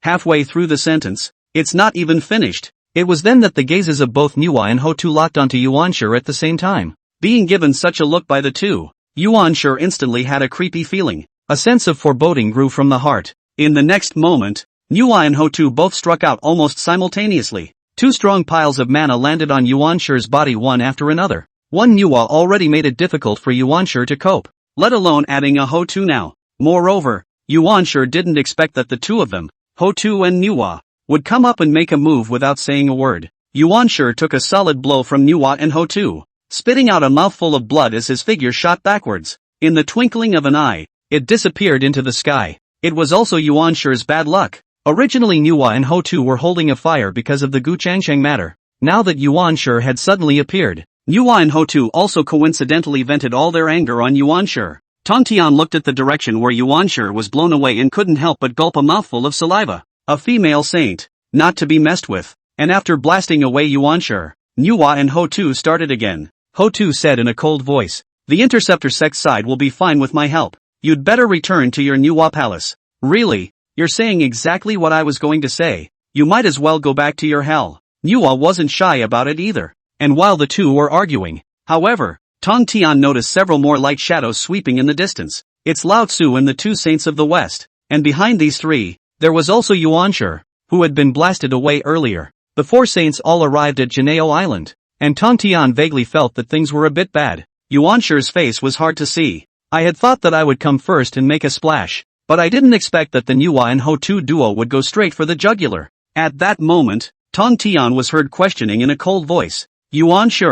[SPEAKER 1] halfway through the sentence, it's not even finished. It was then that the gazes of both Nuwa and Ho Tu locked onto Yuanshi at the same time. Being given such a look by the two, Yuan Shi instantly had a creepy feeling. A sense of foreboding grew from the heart. In the next moment, Nuwa and Hotu both struck out almost simultaneously. Two strong piles of mana landed on Yuan Shi's body one after another. One Nuwa already made it difficult for Yuan Shi to cope, let alone adding a Hotu now. Moreover, Yuan Shi didn't expect that the two of them, Hotu and Nuwa, would come up and make a move without saying a word. Yuan Shi took a solid blow from Nuwa and Hotu, spitting out a mouthful of blood as his figure shot backwards. In the twinkling of an eye, it disappeared into the sky. It was also Yuan Shi's bad luck. Originally Nuwa and Hotu were holding a fire because of the Gu Changsheng matter. Now that Yuan Shi had suddenly appeared, Nuwa and Hotu also coincidentally vented all their anger on Yuan Shi. Tong Tian looked at the direction where Yuan Shi was blown away and couldn't help but gulp a mouthful of saliva. A female saint, not to be messed with. And after blasting away Yuan Shi, Nuwa and Hotu started again. Hotu said in a cold voice, "The Interceptor sect side will be fine with my help. You'd better return to your Nuwa palace." "Really? You're saying exactly what I was going to say. You might as well go back to your hell." Nuwa wasn't shy about it either. And while the two were arguing, however, Tong Tian noticed several more light shadows sweeping in the distance. It's Lao Tzu and the two saints of the west. And behind these three, there was also Yuan Shi, who had been blasted away earlier. The four saints all arrived at Juejiao Island, and Tong Tian vaguely felt that things were a bit bad. Yuan Shi's face was hard to see. "I had thought that I would come first and make a splash, but I didn't expect that the Nuwa and Hotu duo would go straight for the jugular." At that moment, Tong Tian was heard questioning in a cold voice. "Yuan Shi,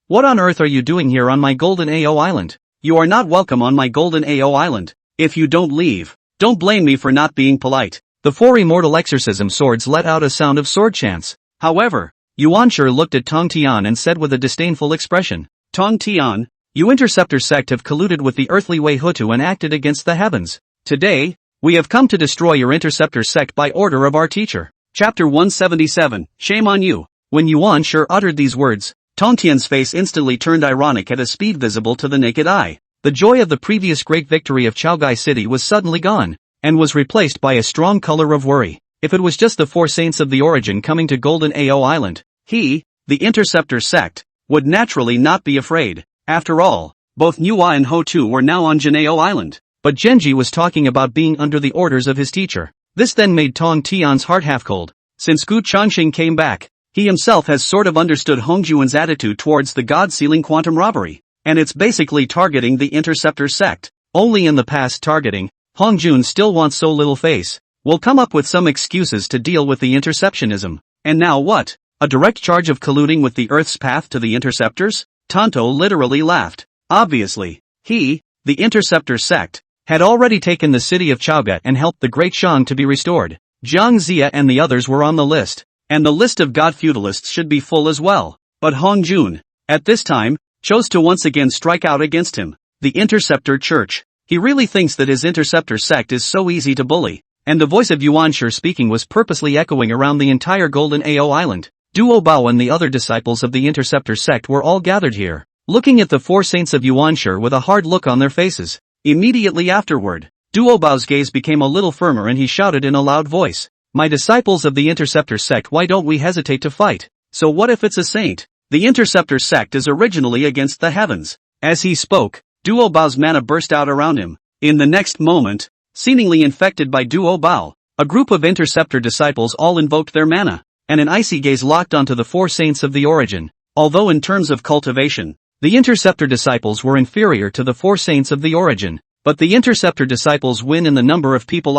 [SPEAKER 1] what on earth are you doing here on my Golden Ao Island? You are not welcome on my Golden Ao Island. If you don't leave, don't blame me for not being polite." The four immortal exorcism swords let out a sound of sword chants. However, Yuan Shi looked at Tong Tian and said with a disdainful expression, "Tong Tian, you Interceptor sect have colluded with the earthly Wei Hutu and acted against the heavens. Today, we have come to destroy your Interceptor sect by order of our teacher." Chapter 177, Shame on you. When Yuan Shi uttered these words, Tong Tian's face instantly turned ironic at a speed visible to the naked eye. The joy of the previous great victory of Chaogai City was suddenly gone, and was replaced by a strong color of worry. If it was just the four saints of the origin coming to Golden Ao Island, he, the Interceptor sect, would naturally not be afraid. After all, both Nuwa and Hotu were now on Juejiao Island. But Genji was talking about being under the orders of his teacher. This then made Tong Tian's heart half cold. Since Gu Changxing came back, he himself has sort of understood Hongjuan's attitude towards the God-sealing quantum robbery, and it's basically targeting the Interceptor sect. Only in the past targeting, Hongjun still wants so little face. We'll come up with some excuses to deal with the interceptionism. And now what? A direct charge of colluding with the Earth's path to the Interceptors? Tonto literally laughed. Obviously, he, the Interceptor sect, had already taken the city of Chaogat and helped the Great Shang to be restored. Jiang Zia and the others were on the list, and the list of god feudalists should be full as well. But Hongjun, at this time, chose to once again strike out against him. The Interceptor Church. He really thinks that his Interceptor sect is so easy to bully. And the voice of Yuan Shi speaking was purposely echoing around the entire Golden Ao Island. Duo Bao and the other disciples of the Interceptor sect were all gathered here, looking at the four saints of Yuan Shi with a hard look on their faces. Immediately afterward, Duo Bao's gaze became a little firmer and he shouted in a loud voice, "My disciples of the Interceptor sect, why don't we hesitate to fight? So what if it's a saint? The Interceptor sect is originally against the heavens." As he spoke, Duo Bao's mana burst out around him. In the next moment, seemingly infected by Duo Bao, a group of Interceptor disciples all invoked their mana, and an icy gaze locked onto the four saints of the origin. Although in terms of cultivation, the Interceptor disciples were inferior to the four saints of the origin, but the Interceptor disciples win in the number of people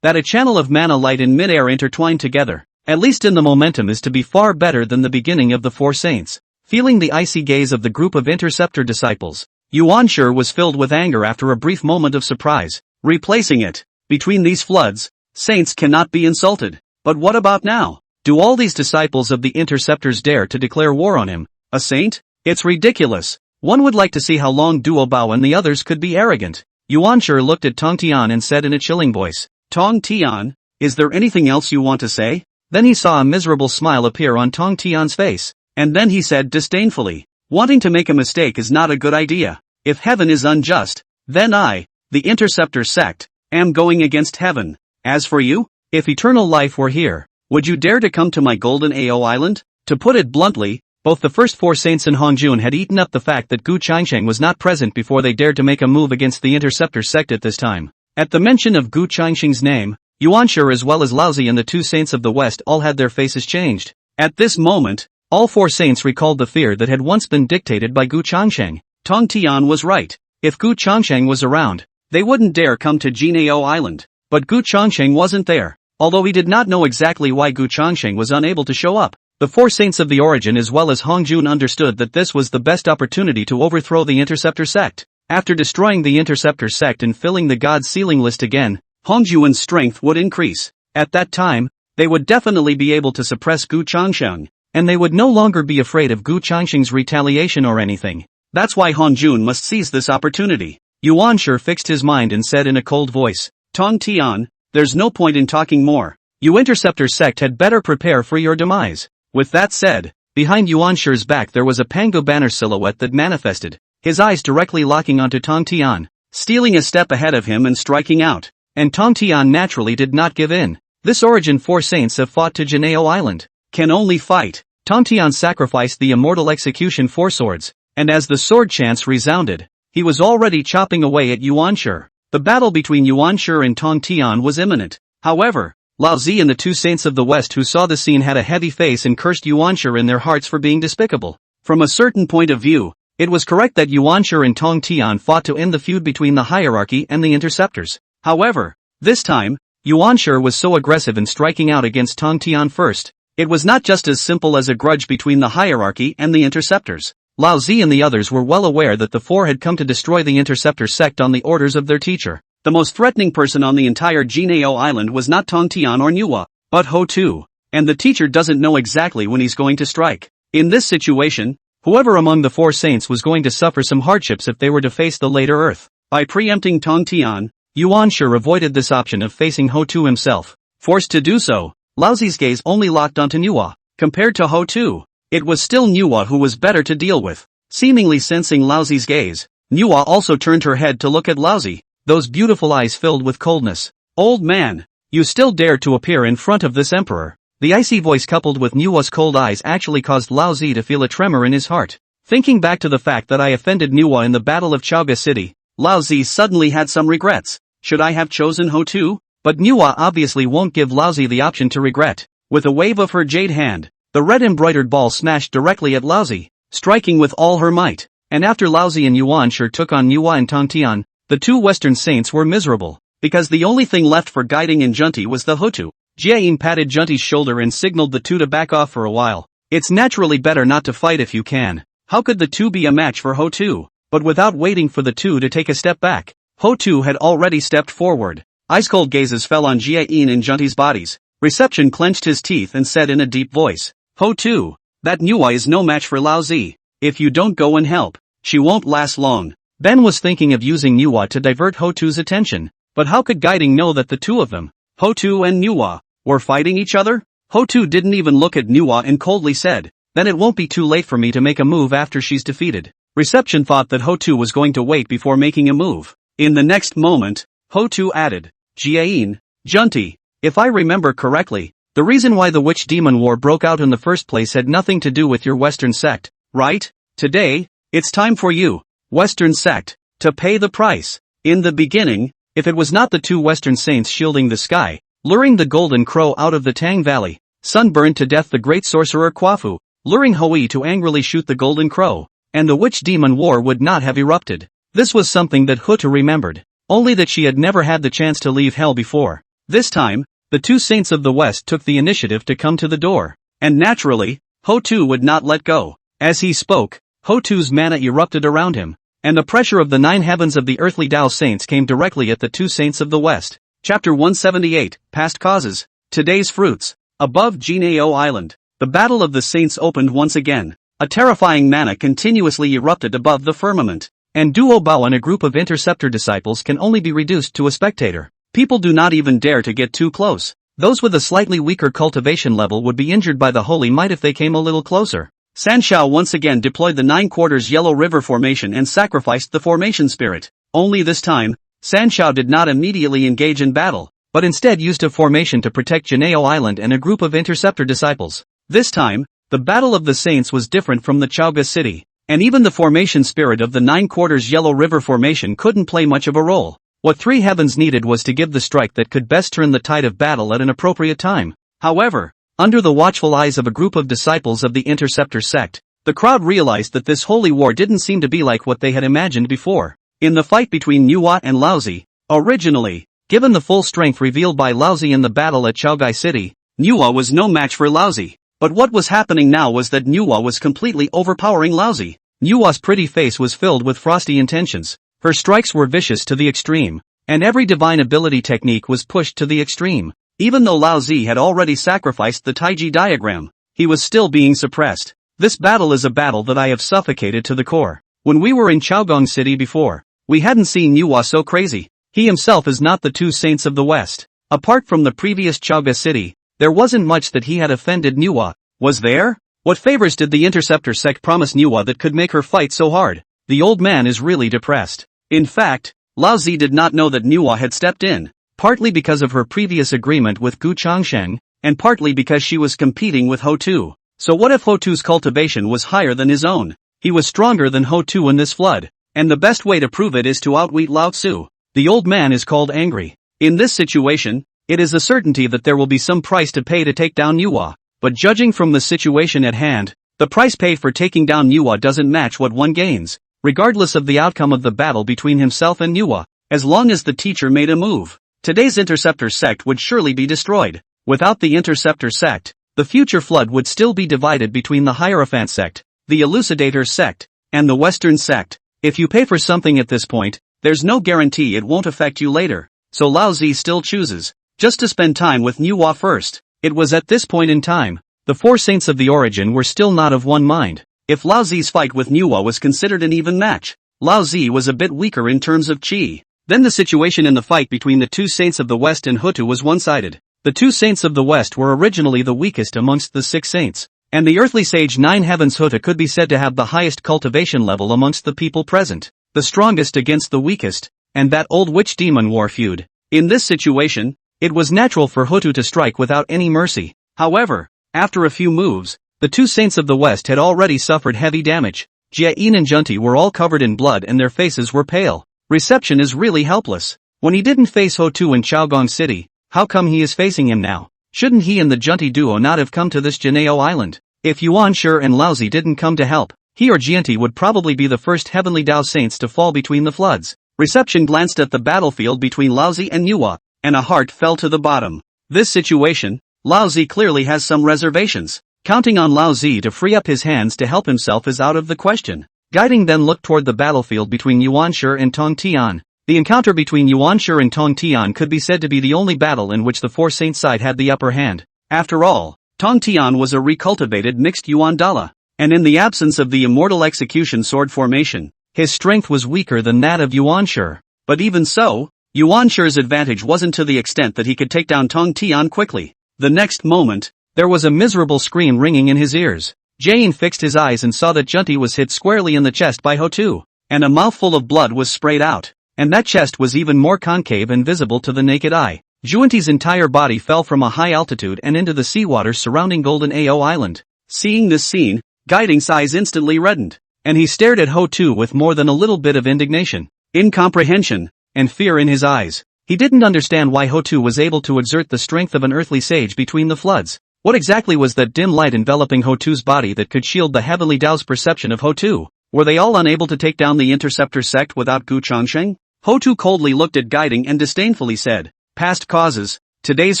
[SPEAKER 1] that a channel of mana light in midair intertwined together, at least in the momentum, is to be far better than the beginning of the four saints. Feeling the icy gaze of the group of Interceptor disciples, Yuan Shi was filled with anger after a brief moment of surprise, replacing it. Between these floods, saints cannot be insulted. But what about now? Do all these disciples of the Interceptors dare to declare war on him? A saint? It's ridiculous. One would like to see how long Duo Bao and the others could be arrogant. Yuan Shi looked at Tong Tian and said in a chilling voice, "Tong Tian, is there anything else you want to say?" Then he saw a miserable smile appear on Tong Tian's face, and then he said disdainfully, "Wanting to make a mistake is not a good idea. If heaven is unjust, then I, the Interceptor sect, am going against heaven. As for you, if eternal life were here, would you dare to come to my Golden Ao Island? To put it bluntly, Both the first four saints and Hongjun had eaten up the fact that Gu Changsheng was not present before they dared to make a move against the Interceptor sect at this time. At the mention of Gu Changsheng's name, Yuanshi as well as Laozi and the two saints of the West all had their faces changed. At this moment, all four saints recalled the fear that had once been dictated by Gu Changsheng. Tong Tian was right. If Gu Changsheng was around, they wouldn't dare come to Juejiao Island. But Gu Changsheng wasn't there. Although he did not know exactly why Gu Changsheng was unable to show up, the four saints of the origin as well as Hongjun understood that this was the best opportunity to overthrow the Interceptor sect. After destroying the Interceptor sect and filling the God's sealing list again, Hongjun's strength would increase. At that time, they would definitely be able to suppress Gu Changsheng, and they would no longer be afraid of Gu Changsheng's retaliation or anything. That's why Hongjun must seize this opportunity. Yuanshi fixed his mind and said in a cold voice, Tong Tian, there's no point in talking more. You Interceptor sect had better prepare for your demise. With that said, behind Yuanshi's back there was a Pango banner silhouette that manifested, his eyes directly locking onto Tong Tian, stealing a step ahead of him and striking out. And Tong Tian naturally did not give in. This origin four saints have fought to Juejiao Island, can only fight. Tong Tian sacrificed the immortal execution four swords, and as the sword chants resounded, he was already chopping away at Yuanshi. The battle between Yuanshi and Tong Tian was imminent. However, Laozi and the two saints of the West who saw the scene had a heavy face and cursed Yuanshi in their hearts for being despicable. From a certain point of view, it was correct that Yuanshi and Tong Tian fought to end the feud between the hierarchy and the interceptors. However, this time, Yuanshi was so aggressive in striking out against Tong Tian first. It was not just as simple as a grudge between the hierarchy and the interceptors. Laozi and the others were well aware that the four had come to destroy the Interceptor sect on the orders of their teacher. The most threatening person on the entire Juejiao Island was not Tong Tian or Manhwa, but Ho-Tu. And the teacher doesn't know exactly when he's going to strike. In this situation, whoever among the four saints was going to suffer some hardships if they were to face the later Earth. By preempting Tong Tian, Yuanshi avoided this option of facing Ho-Tu himself. Forced to do so, Laozi's gaze only locked onto Manhwa. Compared to Ho-Tu, it was still Manhwa who was better to deal with. Seemingly sensing Laozi's gaze, Manhwa also turned her head to look at Laozi, those beautiful eyes filled with coldness. Old man, you still dare to appear in front of this emperor. The icy voice coupled with Manhwa's cold eyes actually caused Laozi to feel a tremor in his heart. Thinking back to the fact that I offended Manhwa in the Battle of Chaoga City, Laozi suddenly had some regrets. Should I have chosen Ho-Tu? But Manhwa obviously won't give Laozi the option to regret. With a wave of her jade hand, the red embroidered ball smashed directly at Laozi, striking with all her might. And after Laozi and Yuanshi took on Manhwa and Tong Tian, the two Western saints were miserable, because the only thing left for guiding in Junti was the Ho-Tu. Jiayin patted Junti's shoulder and signaled the two to back off for a while. It's naturally better not to fight if you can. How could the two be a match for Ho-Tu? But without waiting for the two to take a step back, Ho-Tu had already stepped forward. Ice-cold gazes fell on Jiayin and Junti's bodies. Reception clenched his teeth and said in a deep voice, Ho-Tu, that Manhwa is no match for Laozi. If you don't go and help, she won't last long. Ben was thinking of using Manhwa to divert Ho-Tu's attention, but how could Guiding know that the two of them, Ho-Tu and Manhwa, were fighting each other? Ho-Tu didn't even look at Manhwa and coldly said, then it won't be too late for me to make a move after she's defeated. Reception thought that Ho-Tu was going to wait before making a move. In the next moment, Ho-Tu added, Jiayin, Junti, if I remember correctly, the reason why the Witch Demon War broke out in the first place had nothing to do with your Western sect, right? Today, it's time for you, Western sect, to pay the price. In the beginning, if it was not the two Western saints shielding the sky, luring the Golden Crow out of the Tang Valley, Sun burned to death the great sorcerer Kwafu, luring Hui to angrily shoot the Golden Crow, and the Witch Demon War would not have erupted. This was something that Huta remembered, only that she had never had the chance to leave hell before. This time, the two saints of the West took the initiative to come to the door, and naturally, Ho-Tu would not let go. As he spoke, Ho-Tu's mana erupted around him, and the pressure of the 9 heavens of the earthly Tao saints came directly at the two saints of the West. Chapter 178, Past Causes, Today's Fruits. Above Juejiao Island, the Battle of the Saints opened once again. A terrifying mana continuously erupted above the firmament, and Duo Bao and a group of interceptor disciples can only be reduced to a spectator. People do not even dare to get too close. Those with a slightly weaker cultivation level would be injured by the holy might if they came a little closer. Sanshao once again deployed the 9 quarters Yellow River formation and sacrificed the formation spirit. Only this time, Sanshao did not immediately engage in battle, but instead used a formation to protect Juejiao Island and a group of interceptor disciples. This time, The Battle of the Saints was different from the Chaoga city, and even the formation spirit of the 9/4 Yellow River formation couldn't play much of a role. What Three Heavens needed was to give the strike that could best turn the tide of battle at an appropriate time. However, under the watchful eyes of a group of disciples of the Interceptor sect, the crowd realized that this holy war didn't seem to be like what they had imagined before. In the fight between Nuwa and Laozi, originally, given the full strength revealed by Laozi in the battle at Chaogai City, Nuwa was no match for Laozi. But what was happening now was that Nuwa was completely overpowering Laozi. Nuwa's pretty face was filled with frosty intentions. Her strikes were vicious to the extreme, and every divine ability technique was pushed to the extreme. Even though Laozi had already sacrificed the Taiji diagram, he was still being suppressed. This battle is a battle that I have suffocated to the core. When we were in Chaogong City before, we hadn't seen Nuwa so crazy. He himself is not the two saints of the West. Apart from the previous Chaoga City, there wasn't much that he had offended Nuwa, was there? What favors did the Interceptor sect promise Nuwa that could make her fight so hard? The old man is really depressed. In fact, Laozi did not know that Nuwa had stepped in, partly because of her previous agreement with Gu Changsheng, and partly because she was competing with Ho-Tu. So what if Ho-Tu's cultivation was higher than his own? He was stronger than Ho-Tu in this flood, and the best way to prove it is to outwit Lao Tzu. The old man is called angry. In this situation, it is a certainty that there will be some price to pay to take down Nuwa, but judging from the situation at hand, the price paid for taking down Nuwa doesn't match what one gains, regardless of the outcome of the battle between himself and Nuwa. As long as the teacher made a move, today's Interceptor sect would surely be destroyed. Without the Interceptor sect, the future flood would still be divided between the Hierophant sect, the Elucidator sect, and the Western sect. If you pay for something at this point, there's no guarantee it won't affect you later, so Laozi still chooses just to spend time with Nuwa first. It was at this point in time, the four saints of the origin were still not of one mind. If Laozi's fight with Nuwa was considered an even match, Laozi was a bit weaker in terms of chi. Then the situation in the fight between the two saints of the West and Hutu was one-sided. The two saints of the West were originally the weakest amongst the 6 saints, and the earthly sage 9 Heavens Hutu could be said to have the highest cultivation level amongst the people present, the strongest against the weakest, and that old witch-demon war feud. In this situation, it was natural for Hutu to strike without any mercy. However, after a few moves, the two saints of the West had already suffered heavy damage. Jie and Junti were all covered in blood and their faces were pale. Reception is really helpless. When he didn't face Ho-Tu in Chaogong City, how come he is facing him now? Shouldn't he and the Junti duo not have come to this Jineo Island? If Yuan Shi and Laozi didn't come to help, he or Jianti would probably be the first heavenly Dao saints to fall between the floods. Reception glanced at the battlefield between Laozi and Nuwa, and a heart fell to the bottom. This situation, Laozi clearly has some reservations. Counting on Laozi to free up his hands to help himself is out of the question. Guiding then looked toward the battlefield between Yuan Shi and Tong Tian. The encounter between Yuan Shi and Tong Tian could be said to be the only battle in which the four saint side had the upper hand. After all, Tong Tian was a recultivated mixed Yuan Dala, and in the absence of the immortal execution sword formation, his strength was weaker than that of Yuan Shi. But even so, Yuan Shi's advantage wasn't to the extent that he could take down Tong Tian quickly. The next moment, there was a miserable scream ringing in his ears. Jane fixed his eyes and saw that Junti was hit squarely in the chest by Ho-Tu, and a mouthful of blood was sprayed out, and that chest was even more concave and visible to the naked eye. Junti's entire body fell from a high altitude and into the seawater surrounding Golden Ao Island. Seeing this scene, Guiding's eyes instantly reddened, and he stared at Ho-Tu with more than a little bit of indignation, incomprehension, and fear in his eyes. He didn't understand why Ho-Tu was able to exert the strength of an earthly sage between the floods. What exactly was that dim light enveloping Ho-Tu's body that could shield the heavenly Dao's perception of Ho-Tu? Were they all unable to take down the Interceptor sect without Gu Changsheng? Ho-Tu coldly looked at Guiding and disdainfully said, "Past causes, today's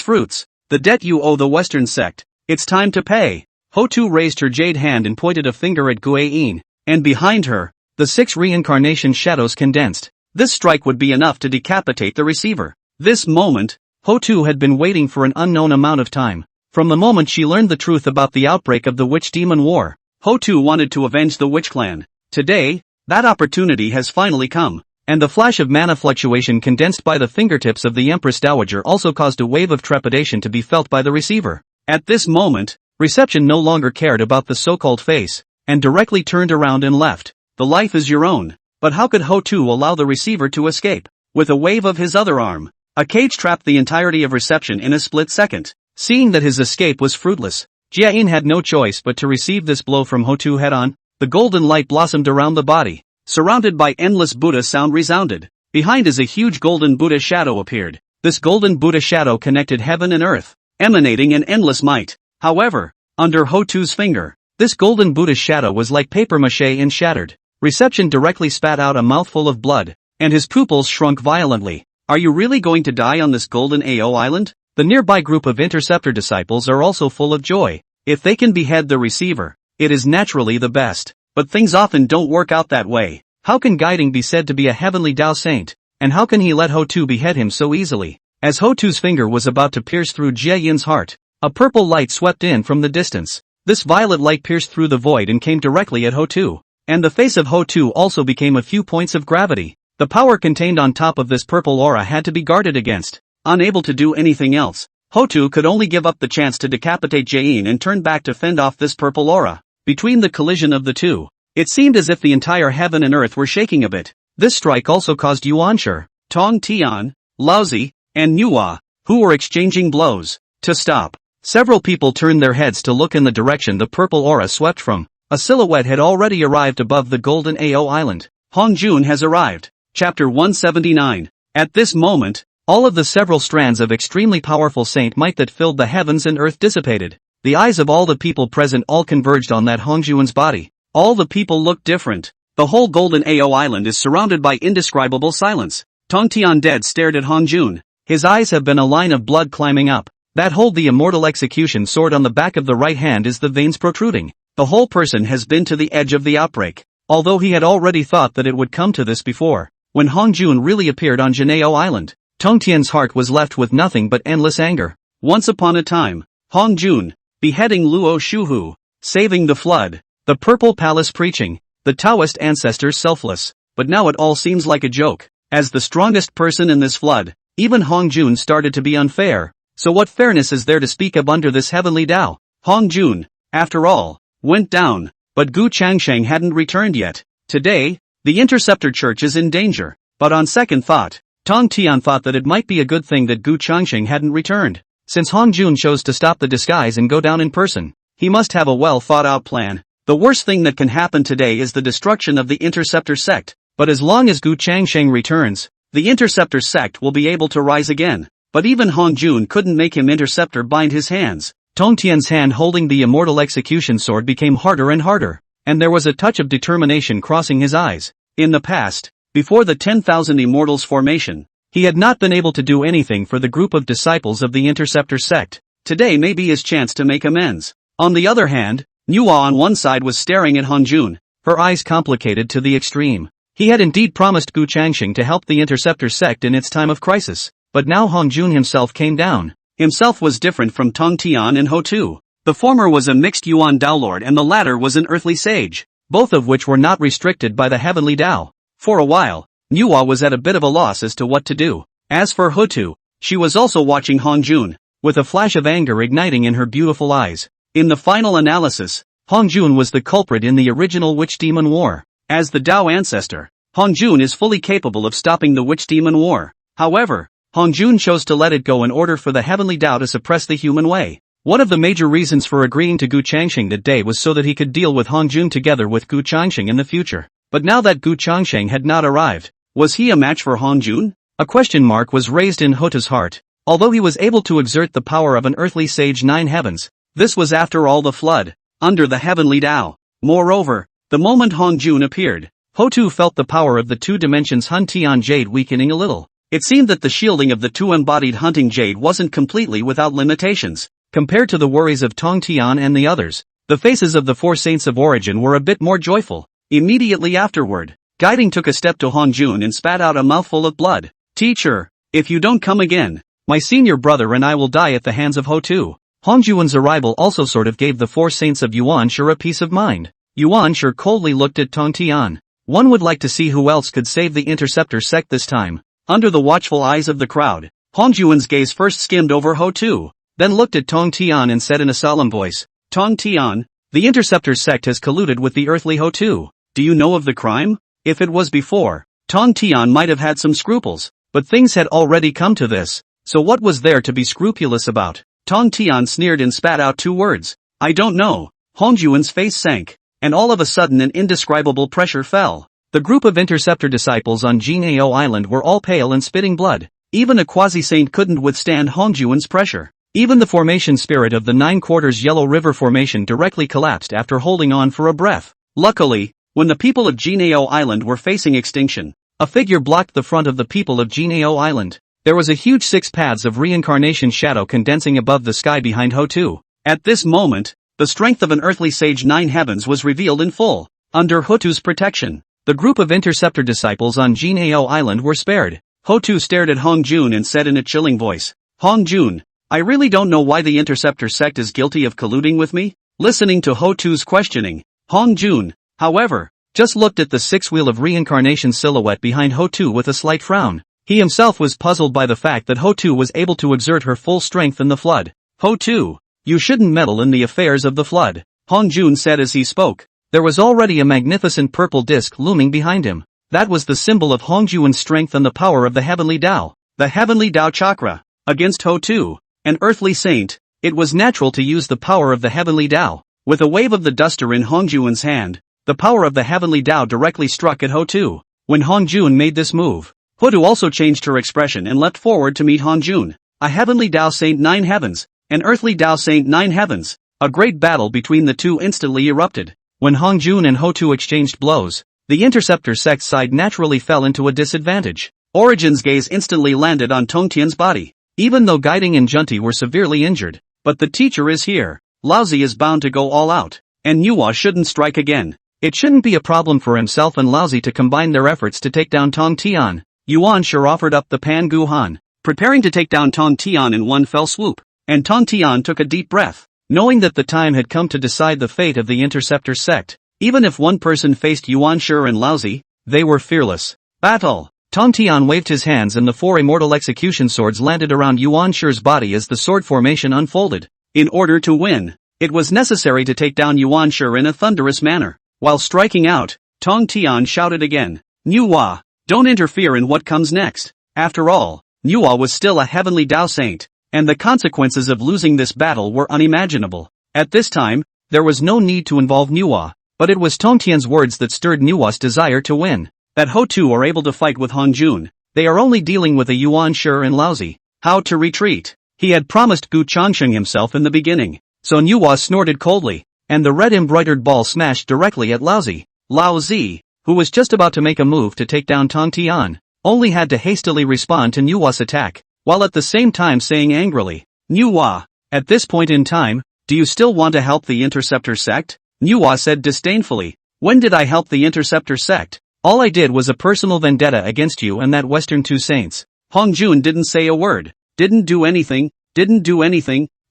[SPEAKER 1] fruits, the debt you owe the Western sect, it's time to pay." Ho-Tu raised her jade hand and pointed a finger at Guayin, and behind her, the 6 reincarnation shadows condensed. This strike would be enough to decapitate the receiver. This moment, Ho-Tu had been waiting for an unknown amount of time. From the moment she learned the truth about the outbreak of the Witch Demon War, Ho-Tu wanted to avenge the Witch Clan. Today, that opportunity has finally come, and the flash of mana fluctuation condensed by the fingertips of the Empress Dowager also caused a wave of trepidation to be felt by the receiver. At this moment, Reception no longer cared about the so-called face, and directly turned around and left. The life is your own. But how could Ho-Tu allow the receiver to escape? With a wave of his other arm, a cage trapped the entirety of Reception in a split second. Seeing that his escape was fruitless, Jiayin had no choice but to receive this blow from Ho2 head-on. The golden light blossomed around the body. Surrounded by endless Buddha sound resounded. Behind as a huge golden Buddha shadow appeared. This golden Buddha shadow connected heaven and earth, emanating an endless might. However, under Ho2's finger, this golden Buddha shadow was like papier-mâché and shattered. Reception directly spat out a mouthful of blood, and his pupils shrunk violently. Are you really going to die on this golden AO island? The nearby group of interceptor disciples are also full of joy. If they can behead the receiver, it is naturally the best. But things often don't work out that way. How can Guiding be said to be a heavenly Tao saint? And how can he let Ho2 behead him so easily? As Ho2's finger was about to pierce through Jiayin's heart, a purple light swept in from the distance. This violet light pierced through the void and came directly at Ho2. And the face of Ho2 also became a few points of gravity. The power contained on top of this purple aura had to be guarded against. Unable to do anything else, Ho2 could only give up the chance to decapitate Jiayin and turn back to fend off this purple aura. Between the collision of the two, it seemed as if the entire heaven and earth were shaking a bit. This strike also caused Yuanshi, Tong Tian, Laozi, and Nuwa, who were exchanging blows, to stop. Several people turned their heads to look in the direction the purple aura swept from. A silhouette had already arrived above the golden AO island. Hongjun has arrived. Chapter 179. At this moment, all of the several strands of extremely powerful saint might that filled the heavens and earth dissipated. The eyes of all the people present all converged on that Hongjun's body. All the people looked different. The whole golden AO island is surrounded by indescribable silence. Tongtian dead stared at Hongjun. His eyes have been a line of blood climbing up. That hold the immortal execution sword on the back of the right hand is the veins protruding. The whole person has been to the edge of the outbreak. Although he had already thought that it would come to this before. When Hongjun really appeared on Janeo Island, Tongtian's heart was left with nothing but endless anger. Once upon a time, Hongjun, beheading Luo Shuhu, saving the flood, the Purple Palace preaching, the Taoist ancestors selfless, but now it all seems like a joke. As the strongest person in this flood, even Hongjun started to be unfair. So what fairness is there to speak of under this heavenly Tao? Hongjun, after all, went down, but Gu Changsheng hadn't returned yet. Today, the Interceptor Church is in danger, but on second thought, Tong Tian thought that it might be a good thing that Gu Changsheng hadn't returned. Since Hongjun chose to stop the disguise and go down in person, he must have a well thought out plan. The worst thing that can happen today is the destruction of the Interceptor sect, but as long as Gu Changsheng returns, the Interceptor sect will be able to rise again. But even Hongjun couldn't make him Interceptor bind his hands. Tongtian's hand holding the immortal execution sword became harder and harder, and there was a touch of determination crossing his eyes. In the past, before the 10,000 Immortals formation, he had not been able to do anything for the group of disciples of the Interceptor sect. Today may be his chance to make amends. On the other hand, Nuwa on one side was staring at Hongjun, her eyes complicated to the extreme. He had indeed promised Gu Changsheng to help the Interceptor sect in its time of crisis, but now Hongjun himself came down. Himself was different from Tong Tian and Ho2. The former was a mixed Yuan Dao Lord and the latter was an earthly sage, both of which were not restricted by the heavenly Tao. For a while, Nuwa was at a bit of a loss as to what to do. As for Ho2, she was also watching Hongjun, with a flash of anger igniting in her beautiful eyes. In the final analysis, Hongjun was the culprit in the original Witch Demon War. As the Tao ancestor, Hongjun is fully capable of stopping the Witch Demon War. However, Hongjun chose to let it go in order for the heavenly Tao to suppress the human way. One of the major reasons for agreeing to Gu Changsheng that day was so that he could deal with Hongjun together with Gu Changsheng in the future. But now that Gu Changsheng had not arrived, was he a match for Hongjun? A question mark was raised in Hota's heart. Although he was able to exert the power of an earthly sage 9 heavens, this was after all the flood, under the heavenly Tao. Moreover, the moment Hongjun appeared, Ho2 felt the power of the 2 dimensions Hun Tian Jade weakening a little. It seemed that the shielding of the 2 embodied hunting jade wasn't completely without limitations. Compared to the worries of Tong Tian and the others, the faces of the 4 saints of origin were a bit more joyful. Immediately afterward, Guiding took a step to Hongjun and spat out a mouthful of blood. Teacher, if you don't come again, my senior brother and I will die at the hands of Ho2. Hongjun's arrival also sort of gave the 4 saints of Yuanshi a peace of mind. Yuanshi coldly looked at Tong Tian. One would like to see who else could save the Interceptor sect this time. Under the watchful eyes of the crowd, Hongjun's gaze first skimmed over Ho2, then looked at Tong Tian and said in a solemn voice, Tong Tian, the Interceptor sect has colluded with the earthly Ho2. Do you know of the crime? If it was before, Tong Tian might have had some scruples, but things had already come to this, so what was there to be scrupulous about? Tong Tian sneered and spat out 2 words. I don't know. Hongjuan's face sank, and all of a sudden an indescribable pressure fell. The group of interceptor disciples on Juejiao Island were all pale and spitting blood. Even a quasi-saint couldn't withstand Hongjuan's pressure. Even the formation spirit of the 9/4 Yellow River Formation directly collapsed after holding on for a breath. Luckily, when the people of Juejiao Island were facing extinction, a figure blocked the front of the people of Juejiao Island. There was a huge 6 paths of reincarnation shadow condensing above the sky behind Ho2. At this moment, the strength of an earthly sage 9 heavens was revealed in full. Under Ho2's protection, the group of interceptor disciples on Juejiao Island were spared. Ho2 stared at Hongjun and said in a chilling voice, Hongjun, I really don't know why the interceptor sect is guilty of colluding with me. Listening to Ho2's questioning, Hongjun, however, just looked at the 6-wheel of reincarnation silhouette behind Ho2 with a slight frown. He himself was puzzled by the fact that Ho2 was able to exert her full strength in the flood. Ho2, you shouldn't meddle in the affairs of the flood, Hongjun said as he spoke. There was already a magnificent purple disc looming behind him. That was the symbol of Hongjuan's strength and the power of the Heavenly Tao, the Heavenly Tao Chakra. Against Ho2, an earthly saint, it was natural to use the power of the Heavenly Tao. With a wave of the duster in Hongjuan's hand, the power of the Heavenly Tao directly struck at Ho2. When Hongjun made this move, Ho2 also changed her expression and leapt forward to meet Hongjun. A Heavenly Tao Saint 9 heavens, an Earthly Tao Saint 9 heavens. A great battle between the two instantly erupted. When Hongjun and Ho2 exchanged blows, the interceptor sect side naturally fell into a disadvantage. Origin's gaze instantly landed on Tongtian's body. Even though Guiding and Junti were severely injured, but the teacher is here. Laozi is bound to go all out, and Nuwa shouldn't strike again. It shouldn't be a problem for himself and Laozi to combine their efforts to take down Tong Tian. Yuan sure offered up the Pan Guhan, preparing to take down Tong Tian in one fell swoop, and Tong Tian took a deep breath, knowing that the time had come to decide the fate of the interceptor sect. Even if one person faced Yuan Shi and Laozi, they were fearless. Battle! Tong Tian waved his hands and the 4 immortal execution swords landed around Yuan Shi's body as the sword formation unfolded. In order to win, it was necessary to take down Yuan Shi in a thunderous manner. While striking out, Tong Tian shouted again, Nuwa, don't interfere in what comes next. After all, Nuwa was still a Heavenly Tao Saint, and the consequences of losing this battle were unimaginable. At this time, there was no need to involve Nuwa, but it was Tong Tian's words that stirred Nuwa's desire to win. That Ho2 are able to fight with Hongjun, they are only dealing with a Yuan Shi and Laozi. How to retreat? He had promised Gu Changsheng himself in the beginning, so Nuwa snorted coldly, and the red embroidered ball smashed directly at Laozi. Laozi, who was just about to make a move to take down Tong Tian, only had to hastily respond to Nuwa's attack, while at the same time saying angrily, Nuwa, at this point in time, do you still want to help the interceptor sect? Nuwa said disdainfully, when did I help the interceptor sect? All I did was a personal vendetta against you and that Western 2 saints. Hongjun didn't say a word, didn't do anything,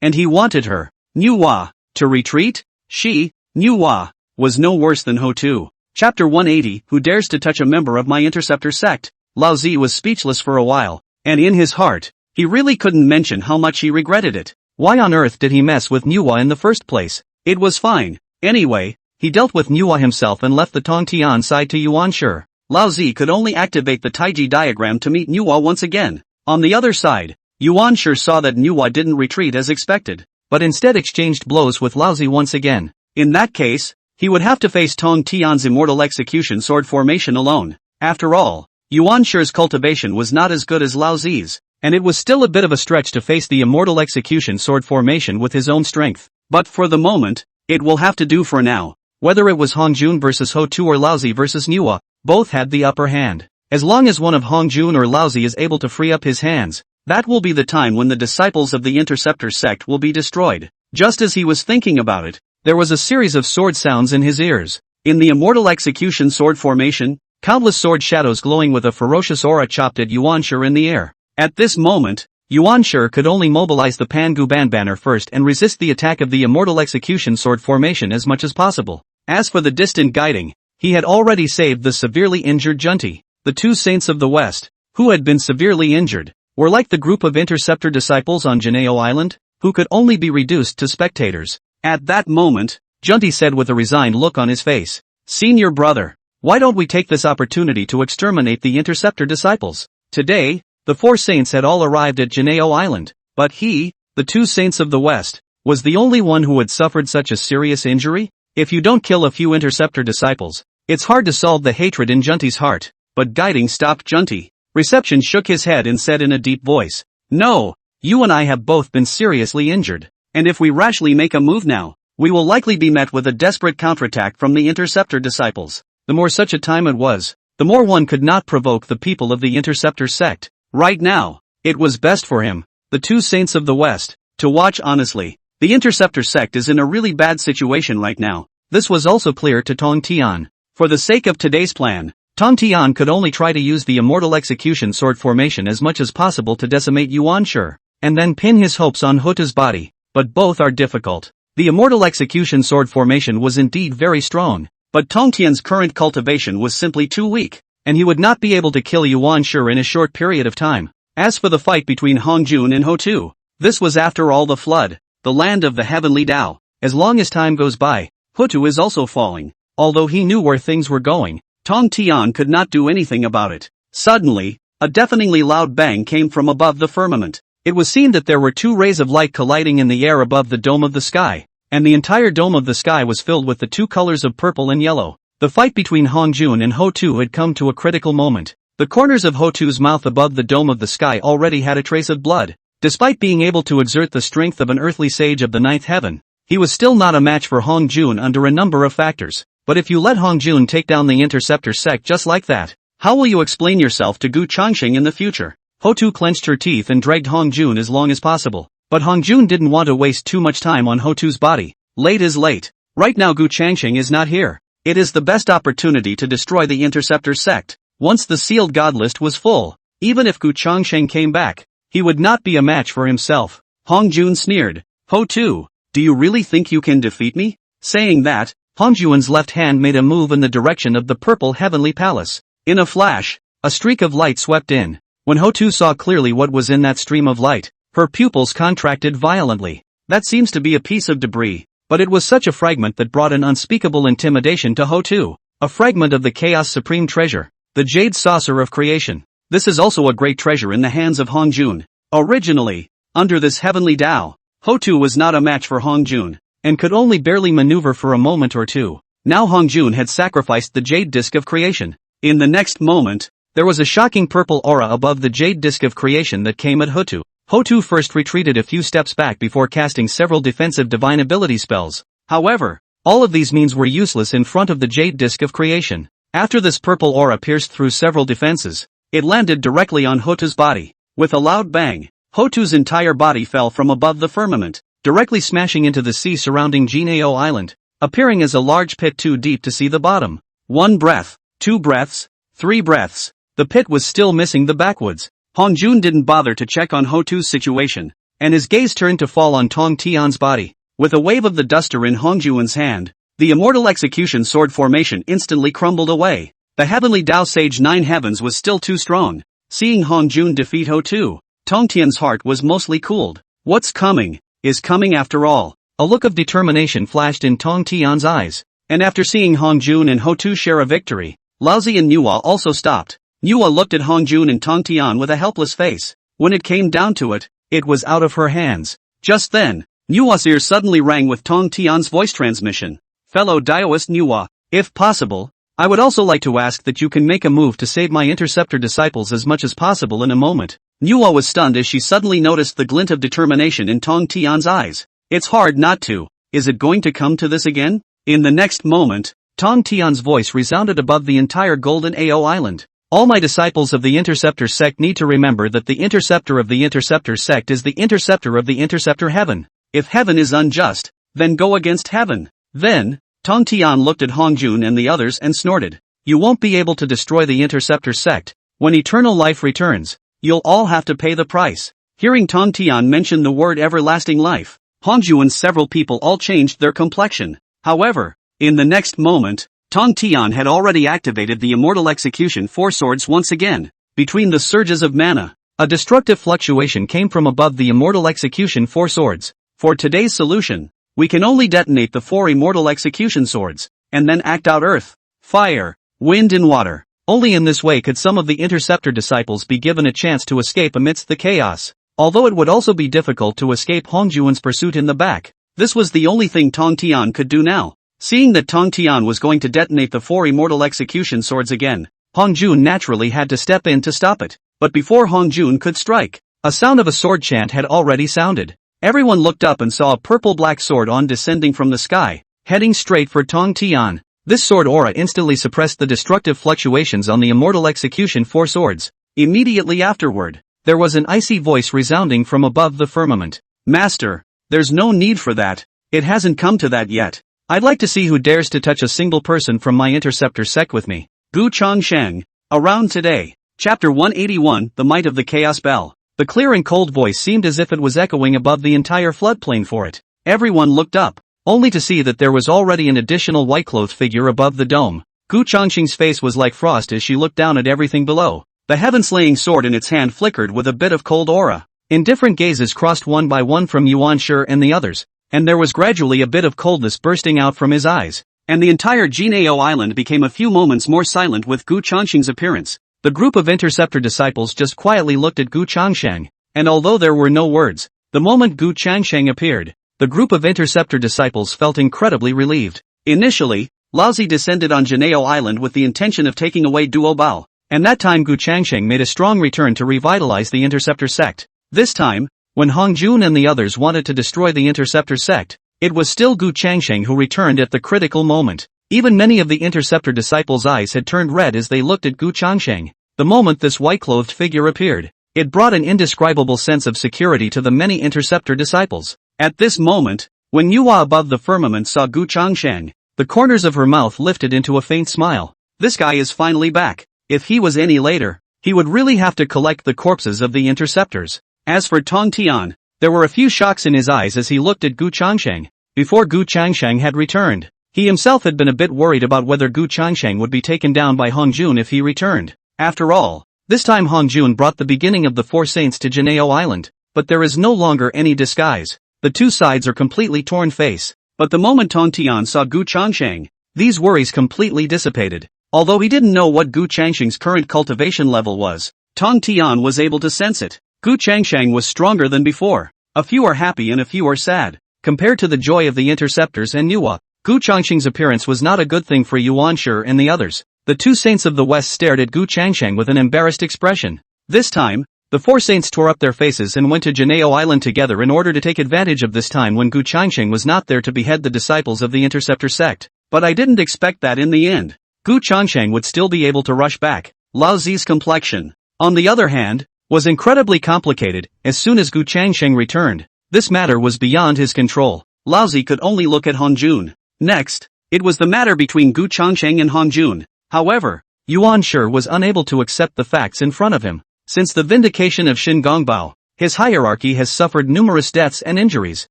[SPEAKER 1] and he wanted her, Nuwa, to retreat? She, Nuwa, was no worse than Ho2. Chapter 180, Who dares to touch a member of my interceptor sect? Laozi was speechless for a while, and in his heart, he really couldn't mention how much he regretted it. Why on earth did he mess with Nuwa in the first place? It was fine. Anyway, he dealt with Nuwa himself and left the Tong Tian side to Yuan Shi. Laozi could only activate the Taiji diagram to meet Nuwa once again. On the other side, Yuan Shi saw that Nuwa didn't retreat as expected, but instead exchanged blows with Laozi once again. In that case, he would have to face Tong Tian's immortal execution sword formation alone. After all, Yuan Shi's cultivation was not as good as Laozi's, and it was still a bit of a stretch to face the immortal execution sword formation with his own strength. But for the moment, it will have to do for now. Whether it was Hongjun versus Ho2 or Laozi versus Nuwa, both had the upper hand. As long as one of Hongjun or Laozi is able to free up his hands, that will be the time when the disciples of the interceptor sect will be destroyed. Just as he was thinking about it, there was a series of sword sounds in his ears. In the immortal execution sword formation, countless sword shadows glowing with a ferocious aura chopped at Yuan Shi in the air. At this moment, Yuan Shi could only mobilize the Pangu Ban banner first and resist the attack of the immortal execution sword formation as much as possible. As for the distant Guiding, he had already saved the severely injured Junti. The 2 saints of the West, who had been severely injured, were like the group of interceptor disciples on Juejiao Island, who could only be reduced to spectators. At that moment, Junti said with a resigned look on his face, Senior brother, why don't we take this opportunity to exterminate the interceptor disciples? Today, the 4 saints had all arrived at Juejiao Island, but the 2 saints of the West, was the only one who had suffered such a serious injury? If you don't kill a few interceptor disciples, it's hard to solve the hatred in Junti's heart. But guiding stopped Junti. Reception shook his head and said in a deep voice, "No, you and I have both been seriously injured, and if we rashly make a move now, we will likely be met with a desperate counterattack from the interceptor disciples." The more such a time it was, the more one could not provoke the people of the interceptor sect. Right now, it was best for him, the two saints of the West, to watch honestly. The interceptor sect is in a really bad situation right now. This was also clear to Tong Tian. For the sake of today's plan, Tong Tian could only try to use the Immortal Execution Sword formation as much as possible to decimate Yuan Shi, and then pin his hopes on Hutu's body, but both are difficult. The Immortal Execution Sword formation was indeed very strong, but Tong Tian's current cultivation was simply too weak, and he would not be able to kill Yuan Shi in a short period of time. As for the fight between Hongjun and Hutu, this was after all the flood, the land of the heavenly Tao. As long as time goes by, Hutu is also falling. Although he knew where things were going, Tong Tian could not do anything about it. Suddenly, a deafeningly loud bang came from above the firmament. It was seen that there were two rays of light colliding in the air above the dome of the sky, and the entire dome of the sky was filled with the two colors of purple and yellow. The fight between Hongjun and Hutu had come to a critical moment. The corners of Hutu's mouth above the dome of the sky already had a trace of blood. Despite being able to exert the strength of an earthly sage of the ninth heaven, he was still not a match for Hongjun under a number of factors. But if you let Hongjun take down the interceptor sect just like that, how will you explain yourself to Gu Changxing in the future? Hutu clenched her teeth and dragged Hongjun as long as possible. But Hongjun didn't want to waste too much time on Hutu's body. Late is late. Right now Gu Changxing is not here. It is the best opportunity to destroy the interceptor sect. Once the sealed god list was full, even if Gu Changxing came back, he would not be a match for himself. Hongjun sneered. "Hutu, do you really think you can defeat me?" Saying that, Hongjun's left hand made a move in the direction of the purple heavenly palace. In a flash, a streak of light swept in. When Hutu saw clearly what was in that stream of light, her pupils contracted violently. That seems to be a piece of debris, but it was such a fragment that brought an unspeakable intimidation to Hutu. A fragment of the Chaos Supreme Treasure, the Jade Saucer of Creation. This is also a great treasure in the hands of Hongjun. Originally, under this heavenly Tao, Hutu was not a match for Hongjun, and could only barely maneuver for a moment or two. Now Hongjun had sacrificed the Jade Disc of Creation. In the next moment, there was a shocking purple aura above the Jade Disc of Creation that came at Hutu. Hutu first retreated a few steps back before casting several defensive divine ability spells. However, all of these means were useless in front of the Jade Disc of Creation. After this purple aura pierced through several defenses, it landed directly on Hutu's body. With a loud bang, Hutu's entire body fell from above the firmament, directly smashing into the sea surrounding Juejiao Island, appearing as a large pit too deep to see the bottom. 1 breath, 2 breaths, 3 breaths. The pit was still missing the backwoods. Hongjun didn't bother to check on Hutu's situation, and his gaze turned to fall on Tong Tian's body. With a wave of the duster in Hongjun's hand, the Immortal Execution Sword formation instantly crumbled away. The heavenly Tao Sage 9 Heavens was still too strong. Seeing Hongjun defeat Hutu, Tong Tian's heart was mostly cooled. What's coming is coming after all. A look of determination flashed in Tong Tian's eyes, and after seeing Hongjun and Hutu share a victory, Laozi and Nuwa also stopped. Nuwa looked at Hongjun and Tong Tian with a helpless face. When it came down to it, it was out of her hands. Just then, Nuwa's ear suddenly rang with Tong Tian's voice transmission. "Fellow Daoist Nuwa, if possible, I would also like to ask that you can make a move to save my interceptor disciples as much as possible in a moment." Nuwa was stunned as she suddenly noticed the glint of determination in Tong Tian's eyes. It's hard not to. Is it going to come to this again? In the next moment, Tong Tian's voice resounded above the entire Golden Ao Island. "All my disciples of the Interceptor sect need to remember that the interceptor of the Interceptor sect is the interceptor of the Interceptor heaven. If heaven is unjust, then go against heaven." Then, Tong Tian looked at Hongjun and the others and snorted. "You won't be able to destroy the Interceptor sect. When eternal life returns, you'll all have to pay the price." Hearing Tong Tian mention the word everlasting life, Hongjun and several people all changed their complexion. However, in the next moment, Tong Tian had already activated the Immortal Execution Four Swords once again. Between the surges of mana, a destructive fluctuation came from above the Immortal Execution Four Swords. For today's solution, we can only detonate the 4 Immortal Execution Swords, and then act out earth, fire, wind and water. Only in this way could some of the Interceptor disciples be given a chance to escape amidst the chaos. Although it would also be difficult to escape Hongjun's pursuit in the back, This was the only thing Tong Tian could do now. Seeing that Tong Tian was going to detonate the 4 immortal execution swords again, Hong Jun naturally had to step in to stop it. But before Hong Jun could strike, a sound of a sword chant had already sounded. Everyone looked up and saw a purple-black sword descending from the sky, heading straight for Tong Tian. This sword aura instantly suppressed the destructive fluctuations on the immortal execution 4 swords. Immediately afterward, there was an icy voice resounding from above the firmament. Master, there's no need for that. It hasn't come to that yet. I'd like to see who dares to touch a single person from my interceptor sect with me. Gu Changsheng. Around today. Chapter 181, The Might of the Chaos Bell. The clear and cold voice seemed as if it was echoing above the entire floodplain for it. Everyone looked up, only to see that there was already an additional white-clothed figure above the dome. Gu Changsheng's face was like frost as she looked down at everything below. The heaven-slaying sword in its hand flickered with a bit of cold aura. Indifferent gazes crossed one by one from Yuan Shi and the others, and there was gradually a bit of coldness bursting out from his eyes. And the entire Juejiao island became a few moments more silent with Gu Changsheng's appearance. The group of interceptor disciples just quietly looked at Gu Changsheng, and although there were no words, the moment Gu Changsheng appeared, the group of interceptor disciples felt incredibly relieved. Initially, Laozi descended on Juejiao island with the intention of taking away Duo Bao, and that time Gu Changsheng made a strong return to revitalize the interceptor sect. This time, when Hong Jun and the others wanted to destroy the interceptor sect, it was still Gu Changsheng who returned at the critical moment. Even many of the interceptor disciples' eyes had turned red as they looked at Gu Changsheng. The moment this white-clothed figure appeared, it brought an indescribable sense of security to the many interceptor disciples. At this moment, when Yuhua above the firmament saw Gu Changsheng, the corners of her mouth lifted into a faint smile. This guy is finally back. If he was any later, he would really have to collect the corpses of the interceptors. As for Tong Tian, there were a few shocks in his eyes as he looked at Gu Changsheng. Before Gu Changsheng had returned, he himself had been a bit worried about whether Gu Changsheng would be taken down by Hong Jun if he returned. After all, this time Hong Jun brought the beginning of the 4 saints to Juejiao Island, but there is no longer any disguise. The two sides are completely torn face. But the moment Tong Tian saw Gu Changsheng, these worries completely dissipated. Although he didn't know what Gu Changsheng's current cultivation level was, Tong Tian was able to sense it. Gu Changsheng was stronger than before. A few are happy and a few are sad. Compared to the joy of the interceptors and Nuwa, Gu Changsheng's appearance was not a good thing for Yuan Shi and the others. The 2 saints of the west stared at Gu Changsheng with an embarrassed expression. This time, the 4 saints tore up their faces and went to Juejiao Island together in order to take advantage of this time when Gu Changsheng was not there to behead the disciples of the interceptor sect. But I didn't expect that in the end. Gu Changsheng would still be able to rush back. Lao Zi's complexion, on the other hand, was incredibly complicated. As soon as Gu Changsheng returned, this matter was beyond his control. Lao Zi could only look at Hong Jun. Next, it was the matter between Gu Changsheng and Hong Jun. However, Yuan Shi was unable to accept the facts in front of him. Since the vindication of Shin Gongbao, his hierarchy has suffered numerous deaths and injuries.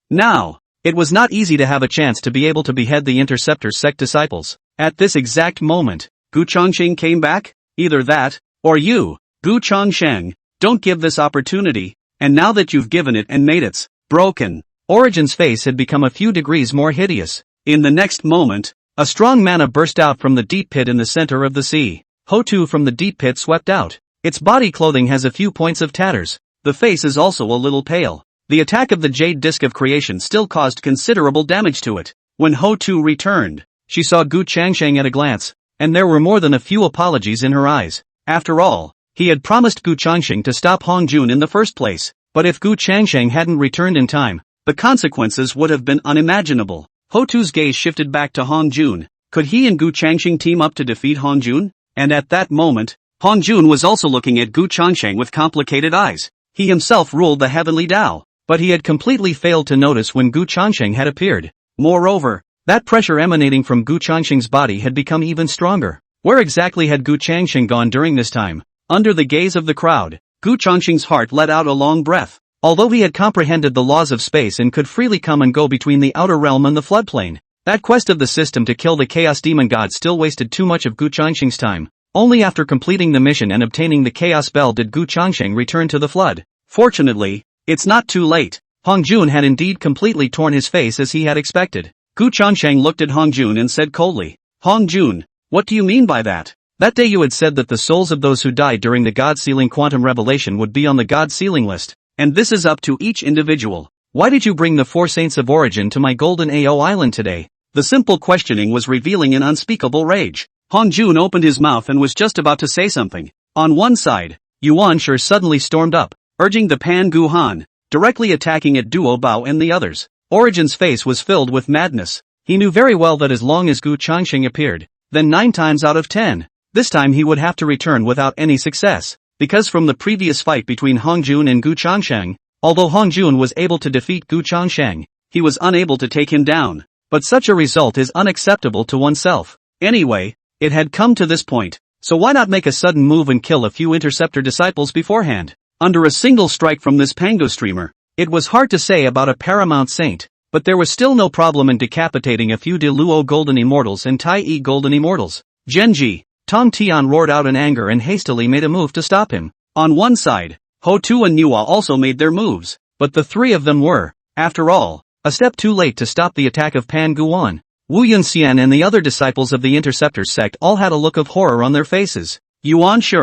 [SPEAKER 1] Now, it was not easy to have a chance to be able to behead the interceptor sect disciples. At this exact moment, Gu Changsheng came back? Either that, or you, Gu Changsheng, don't give this opportunity, and now that you've given it and made it's broken. Origin's face had become a few degrees more hideous. In the next moment, a strong mana burst out from the deep pit in the center of the sea. Ho-Tu from the deep pit swept out. Its body clothing has a few points of tatters. The face is also a little pale. The attack of the Jade Disc of Creation still caused considerable damage to it. When Ho-Tu returned, she saw Gu Changsheng at a glance, and there were more than a few apologies in her eyes. After all, he had promised Gu Changsheng to stop Hong Jun in the first place. But if Gu Changsheng hadn't returned in time, the consequences would have been unimaginable. Ho-Tu's gaze shifted back to Hong Jun. Could he and Gu Changsheng team up to defeat Hong Jun? And at that moment, Hong Jun was also looking at Gu Changsheng with complicated eyes. He himself ruled the heavenly Tao, but he had completely failed to notice when Gu Changsheng had appeared. Moreover, that pressure emanating from Gu Changsheng's body had become even stronger. Where exactly had Gu Changsheng gone during this time? Under the gaze of the crowd, Gu Changsheng's heart let out a long breath. Although he had comprehended the laws of space and could freely come and go between the outer realm and the floodplain, that quest of the system to kill the Chaos Demon God still wasted too much of Gu Changsheng's time. Only after completing the mission and obtaining the Chaos Bell did Gu Changsheng return to the flood. Fortunately, it's not too late. Hong Jun had indeed completely torn his face as he had expected. Gu Changsheng looked at Hong Jun and said coldly, "Hong Jun, what do you mean by that? That day you had said that the souls of those who died during the God-sealing quantum revelation would be on the God-sealing list, and this is up to each individual. Why did you bring the 4 saints of origin to my golden AO island today? The simple questioning was revealing an unspeakable rage. Hong Jun opened his mouth and was just about to say something. On one side, Yuan Shi suddenly stormed up, urging the Pan Gu Han, directly attacking at Duo Bao and the others. Origin's face was filled with madness. He knew very well that as long as Gu Changsheng appeared, then 9 times out of 10, this time he would have to return without any success, because from the previous fight between Hong Jun and Gu Changsheng, although Hong Jun was able to defeat Gu Changsheng, he was unable to take him down. But such a result is unacceptable to oneself. Anyway, it had come to this point, so why not make a sudden move and kill a few interceptor disciples beforehand? Under a single strike from this Pango streamer, it was hard to say about a paramount saint, but there was still no problem in decapitating a few De Luo Golden Immortals and Tai Yi Golden Immortals. Genji, Tom Tian roared out in anger and hastily made a move to stop him. On one side, Ho Tu and Nuo also made their moves, but the 3 of them were, after all, a step too late to stop the attack of Pan Guan. Wu Yunxian and the other disciples of the Interceptor sect all had a look of horror on their faces. Yuan Shi,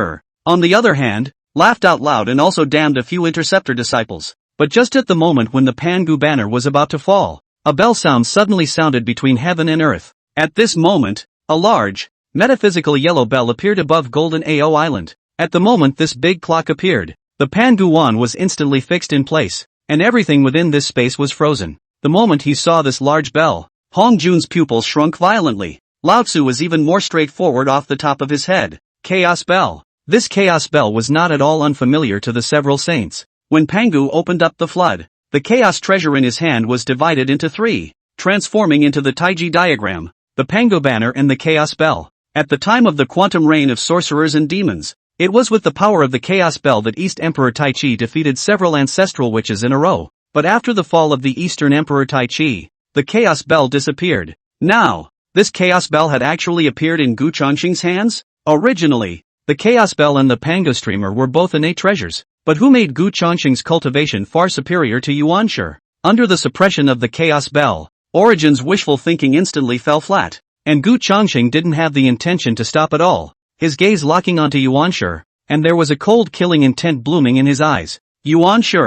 [SPEAKER 1] on the other hand, laughed out loud and also damned a few Interceptor disciples. But just at the moment when the Pan Gu banner was about to fall, a bell sound suddenly sounded between heaven and earth. At this moment, a large, metaphysical yellow bell appeared above Golden AO Island. At the moment this big clock appeared, the Pan Guan was instantly fixed in place, and everything within this space was frozen. The moment he saw this large bell, Hong Jun's pupils shrunk violently. Lao Tzu was even more straightforward off the top of his head. Chaos Bell. This Chaos Bell was not at all unfamiliar to the several saints. When Pangu opened up the flood, the Chaos treasure in his hand was divided into 3, transforming into the Taiji diagram, the Pangu banner and the Chaos Bell. At the time of the quantum reign of sorcerers and demons, it was with the power of the Chaos Bell that East Emperor Tai Chi defeated several ancestral witches in a row. But after the fall of the Eastern Emperor Tai Chi, the Chaos Bell disappeared. Now, this Chaos Bell had actually appeared in Gu Changxing's hands? Originally, the Chaos Bell and the Pango Streamer were both innate treasures, but who made Gu Changxing's cultivation far superior to Yuan Shi? Under the suppression of the Chaos Bell, Origin's wishful thinking instantly fell flat, and Gu Changxing didn't have the intention to stop at all, his gaze locking onto Yuan Shi, and there was a cold killing intent blooming in his eyes. Yuan Shi,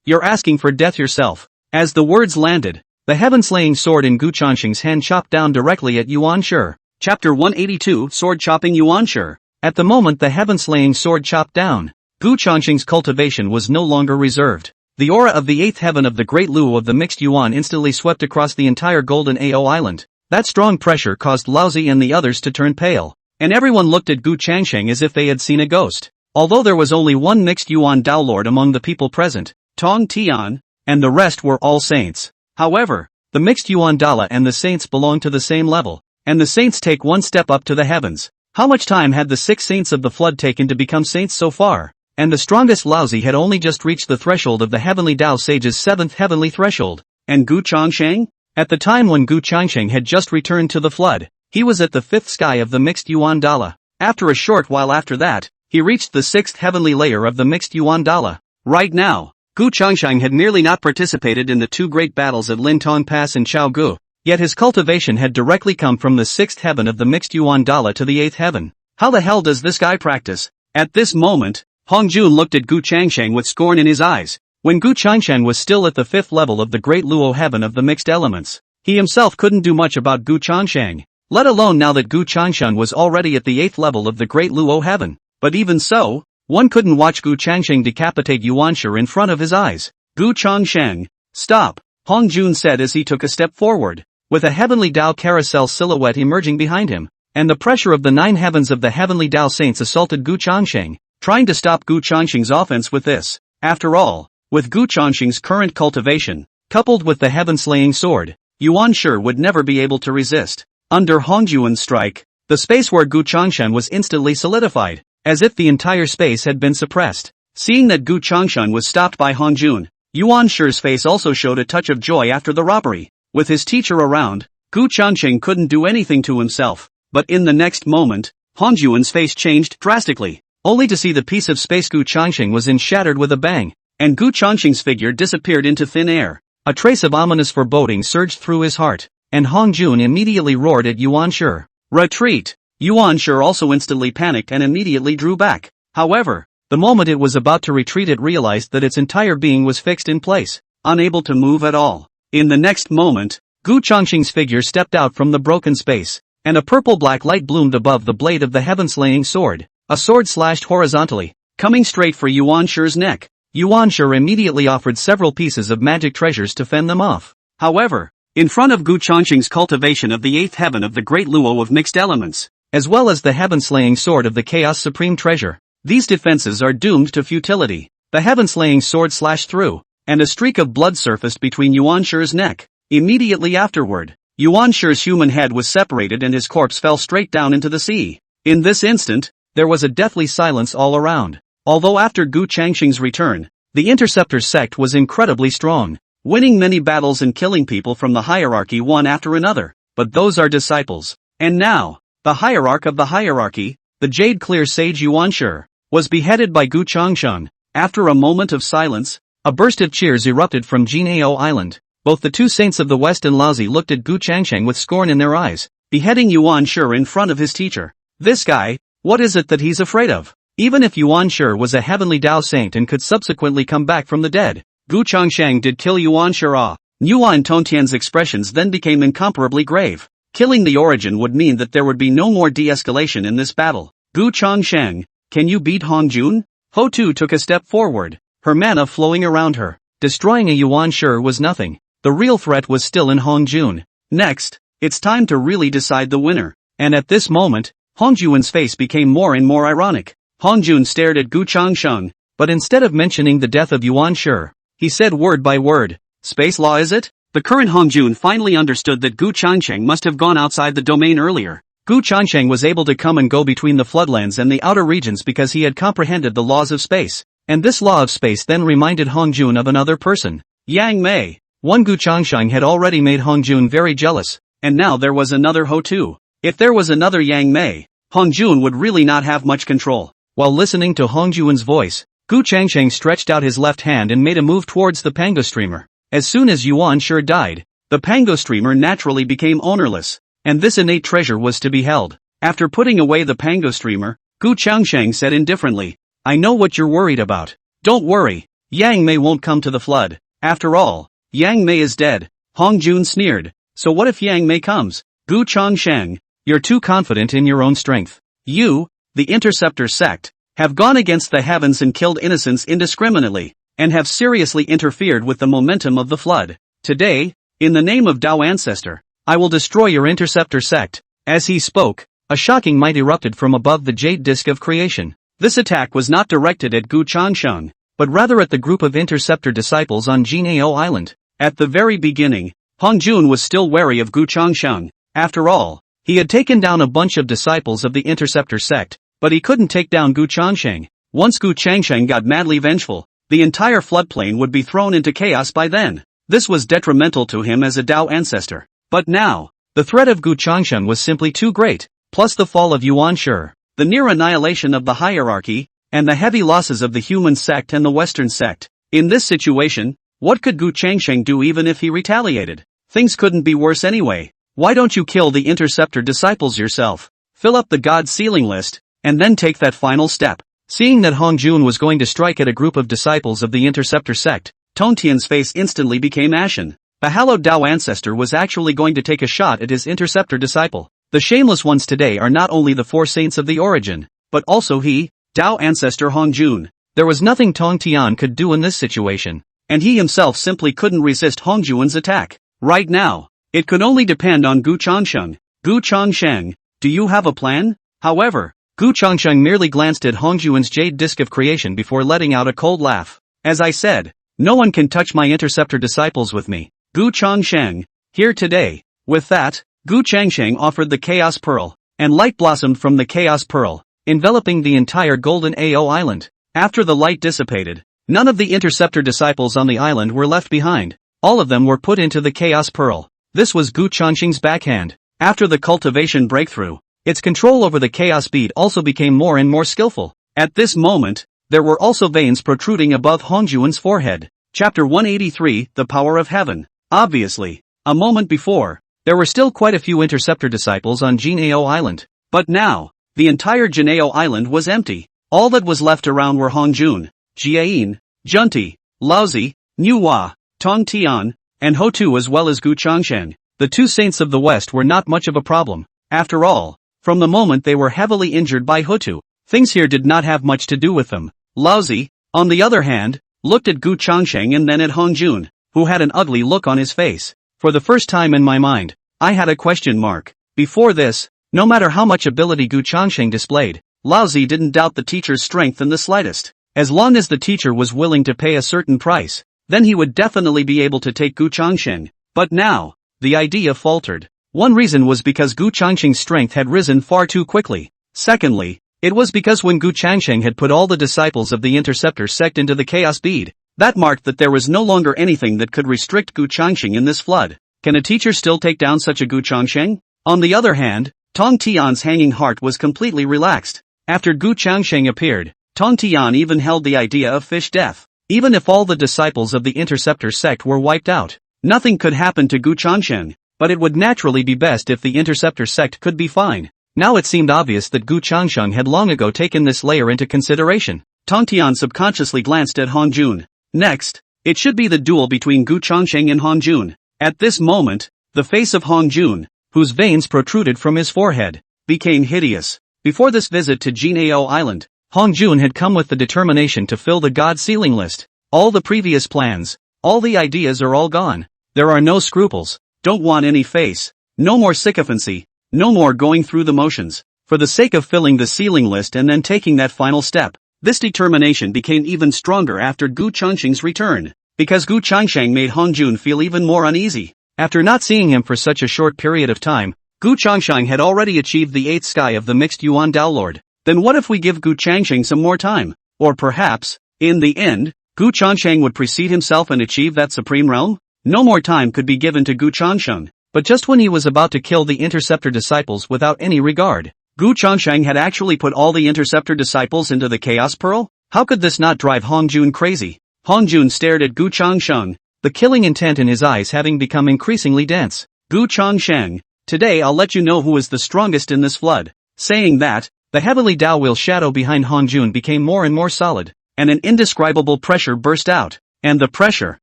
[SPEAKER 1] you're asking for death yourself. As the words landed, the heaven-slaying sword in Gu Changxing's hand chopped down directly at Yuan Shi. Chapter 182 Sword Chopping Yuan Shi. At the moment the heaven-slaying sword chopped down, Gu Changxing's cultivation was no longer reserved. The aura of the 8th heaven of the Great Luo of the Mixed Yuan instantly swept across the entire Golden AO Island. That strong pressure caused Laozi and the others to turn pale, and everyone looked at Gu Changxing as if they had seen a ghost. Although there was only one Mixed Yuan Dao Lord among the people present, Tong Tian, and the rest were all saints. However, the Mixed Yuan Dala and the saints belong to the same level, and the saints take one step up to the heavens. How much time had the 6 saints of the flood taken to become saints so far? And the strongest Laozi had only just reached the threshold of the Heavenly Dao Sage's 7th heavenly threshold. And Gu Changxing? At the time when Gu Changxing had just returned to the flood, he was at the 5th sky of the Mixed Yuan Dala. After a short while after that, he reached the 6th heavenly layer of the Mixed Yuan Dala. Right now, Gu Changxing had nearly not participated in the 2 great battles at Lintong Pass and Chaogu, yet his cultivation had directly come from the 6th heaven of the Mixed Yuan Dala to the 8th heaven. How the hell does this guy practice? At this moment, Hong Jun looked at Gu Changxing with scorn in his eyes. When Gu Changxing was still at the 5th level of the Great Luo heaven of the mixed elements, he himself couldn't do much about Gu Changxing, let alone now that Gu Changxing was already at the 8th level of the Great Luo heaven. But even so, one couldn't watch Gu Changxing decapitate Yuan Shi in front of his eyes. Gu Changxing, stop, Hong Jun said as he took a step forward, with a heavenly Dao carousel silhouette emerging behind him, and the pressure of the 9 heavens of the heavenly Dao saints assaulted Gu Changxing, trying to stop Gu Changxing's offense with this. After all, with Gu Changxing's current cultivation, coupled with the heaven-slaying sword, Yuan Shi would never be able to resist. Under Hong Jun's strike, the space where Gu Changxing was instantly solidified, as if the entire space had been suppressed. Seeing that Gu Changxing was stopped by Hong Jun, Yuan Shi's face also showed a touch of joy after the robbery. With his teacher around, Gu Changxing couldn't do anything to himself, but in the next moment, Hong Jun's face changed drastically, only to see the piece of space Gu Changxing was in shattered with a bang, and Gu Changxing's figure disappeared into thin air. A trace of ominous foreboding surged through his heart, and Hong Jun immediately roared at Yuan Shi. Retreat! Yuan Shi also instantly panicked and immediately drew back. However, the moment it was about to retreat it realized that its entire being was fixed in place. unable to move at all. In the next moment, Gu Changxing's figure stepped out from the broken space, and a purple-black light bloomed above the blade of the heaven-slaying sword. A sword slashed horizontally, coming straight for Yuan Shi's neck. Yuan Shi immediately offered several pieces of magic treasures to fend them off. However, in front of Gu Changxing's cultivation of the eighth heaven of the great luo of mixed elements, as well as the heaven-slaying sword of the chaos supreme treasure, these defenses are doomed to futility. The heaven-slaying sword slashed through, and a streak of blood surfaced between Yuan Shi's neck. Immediately afterward, Yuan Shi's human head was separated and his corpse fell straight down into the sea. In this instant, there was a deathly silence all around. Although after Gu Changxing's return, the Interceptor sect was incredibly strong, winning many battles and killing people from the hierarchy one after another, but those are disciples. And now, the hierarch of the hierarchy, the Jade Clear Sage Yuan Shi, was beheaded by Gu Changxing. After a moment of silence, a burst of cheers erupted from Juejiao Island. Both the two saints of the West and Laozi looked at Gu Changxing with scorn in their eyes, beheading Yuan Shi in front of his teacher. This guy, what is it that he's afraid of? Even if Yuan Shi was a heavenly Tao saint and could subsequently come back from the dead, Gu Changxing did kill Yuan Shi. Nuwa and Tontian's expressions then became incomparably grave. Killing the origin would mean that there would be no more de-escalation in this battle. Gu Changxing, can you beat Hongjun? Ho Tu took a step forward, her mana flowing around her. Destroying a Yuan Shi was nothing. The real threat was still in Hongjun. Next, it's time to really decide the winner. And at this moment, Hongjun's face became more and more ironic. Hongjun stared at Gu Changxing, but instead of mentioning the death of Yuan Shi, he said word by word, "Space law is it?" The current Hongjun finally understood that Gu Changxing must have gone outside the domain earlier. Gu Changxing was able to come and go between the floodlands and the outer regions because he had comprehended the laws of space. And this law of space then reminded Hongjun of another person, Yang Mei. One Gu Changxing had already made Hongjun very jealous, and now there was another Ho Tu. If there was another Yang Mei, Hongjun would really not have much control. While listening to Hongjun's voice, Gu Changxing stretched out his left hand and made a move towards the Pango streamer. As soon as Yuan Shi died, the Pango streamer naturally became ownerless, and this innate treasure was to be held. After putting away the Pango streamer, Gu Changxing said indifferently, "I know what you're worried about. Don't worry, Yang Mei won't come to the flood. After all, Yang Mei is dead." Hongjun sneered, "So what if Yang Mei comes?" Gu Changxing, "You're too confident in your own strength. You, the Interceptor sect, have gone against the heavens and killed innocents indiscriminately, and have seriously interfered with the momentum of the flood. Today, in the name of Tao Ancestor, I will destroy your Interceptor sect." As he spoke, a shocking might erupted from above the jade disk of creation. This attack was not directed at Gu Changxing, but rather at the group of Interceptor disciples on Juejiao Island. At the very beginning, Hongjun was still wary of Gu Changxing. After all, he had taken down a bunch of disciples of the Interceptor sect, but he couldn't take down Gu Changxing. Once Gu Changxing got madly vengeful, the entire floodplain would be thrown into chaos by then. This was detrimental to him as a Tao ancestor. But now, the threat of Gu Changxing was simply too great, plus the fall of Yuan Shi, the near annihilation of the hierarchy, and the heavy losses of the human sect and the Western sect. In this situation, what could Gu Changxing do even if he retaliated? Things couldn't be worse anyway. Why don't you kill the Interceptor disciples yourself? Fill up the God sealing list, and then take that final step. Seeing that Hongjun was going to strike at a group of disciples of the Interceptor sect, Tontian's face instantly became ashen. The hallowed Tao ancestor was actually going to take a shot at his Interceptor disciple. The shameless ones today are not only the four saints of the origin, but also he, Tao ancestor Hongjun. There was nothing Tongtian could do in this situation, and he himself simply couldn't resist Hongjun's attack. Right now, it could only depend on Gu Changxing. Gu Changxing, do you have a plan? However, Gu Changxing merely glanced at Hongjun's jade disk of creation before letting out a cold laugh. As I said, no one can touch my Interceptor disciples with me. Gu Changxing, here today. With that, Gu Changxing offered the Chaos Pearl, and light blossomed from the Chaos Pearl, enveloping the entire Golden Ao Island. After the light dissipated, none of the Interceptor disciples on the island were left behind. All of them were put into the Chaos Pearl. This was Gu Changxing's backhand. After the cultivation breakthrough, its control over the Chaos Bead also became more and more skillful. At this moment, there were also veins protruding above Hongjun's forehead. Chapter 183, The Power of Heaven. Obviously, a moment before, there were still quite a few Interceptor disciples on Juejiao Island. But now, the entire Juejiao Island was empty. All that was left around were Hongjun, Jiayin, Junti, Laozi, Nuwa, Tong Tian, and Ho Tu as well as Gu Changsheng. The two saints of the West were not much of a problem. After all, from the moment they were heavily injured by Ho Tu, things here did not have much to do with them. Laozi, on the other hand, looked at Gu Changsheng and then at Hong Jun, who had an ugly look on his face. For the first time in my mind, I had a question mark. Before this, no matter how much ability Gu Changsheng displayed, Laozi didn't doubt the teacher's strength in the slightest. As long as the teacher was willing to pay a certain price, then he would definitely be able to take Gu Changsheng. But now, the idea faltered. One reason was because Gu Changsheng's strength had risen far too quickly. Secondly, it was because when Gu Changsheng had put all the disciples of the Interceptor sect into the Chaos Bead, that marked that there was no longer anything that could restrict Gu Changsheng in this flood. Can a teacher still take down such a Gu Changsheng? On the other hand, Tong Tian's hanging heart was completely relaxed. After Gu Changsheng appeared, Tong Tian even held the idea of fish death. Even if all the disciples of the Interceptor sect were wiped out, nothing could happen to Gu Changsheng, but it would naturally be best if the Interceptor sect could be fine. Now it seemed obvious that Gu Changsheng had long ago taken this layer into consideration. Tong Tian subconsciously glanced at Hong Jun. Next, it should be the duel between Gu Changsheng and Hong Jun. At this moment, the face of Hong Jun, whose veins protruded from his forehead, became hideous. Before this visit to Juejiao Island, Hong Jun had come with the determination to fill the God Sealing list. All the previous plans, all the ideas are all gone. There are no scruples, don't want any face, no more sycophancy, no more going through the motions. For the sake of filling the sealing list and then taking that final step, this determination became even stronger after Gu Changsheng's return, because Gu Changsheng made Hong Jun feel even more uneasy. After not seeing him for such a short period of time, Gu Changsheng had already achieved the 8th sky of the mixed Yuan Dao Lord. Then what if we give Gu Changsheng some more time? Or perhaps, in the end, Gu Changsheng would precede himself and achieve that supreme realm? No more time could be given to Gu Changsheng, but just when he was about to kill the Interceptor disciples without any regard, Gu Changsheng had actually put all the Interceptor disciples into the Chaos Pearl? How could this not drive Hong Jun crazy? Hong Jun stared at Gu Changsheng, the killing intent in his eyes having become increasingly dense. Gu Changsheng, today I'll let you know who is the strongest in this flood. Saying that, the heavenly Dao wheel shadow behind Hong Jun became more and more solid, and an indescribable pressure burst out. And the pressure,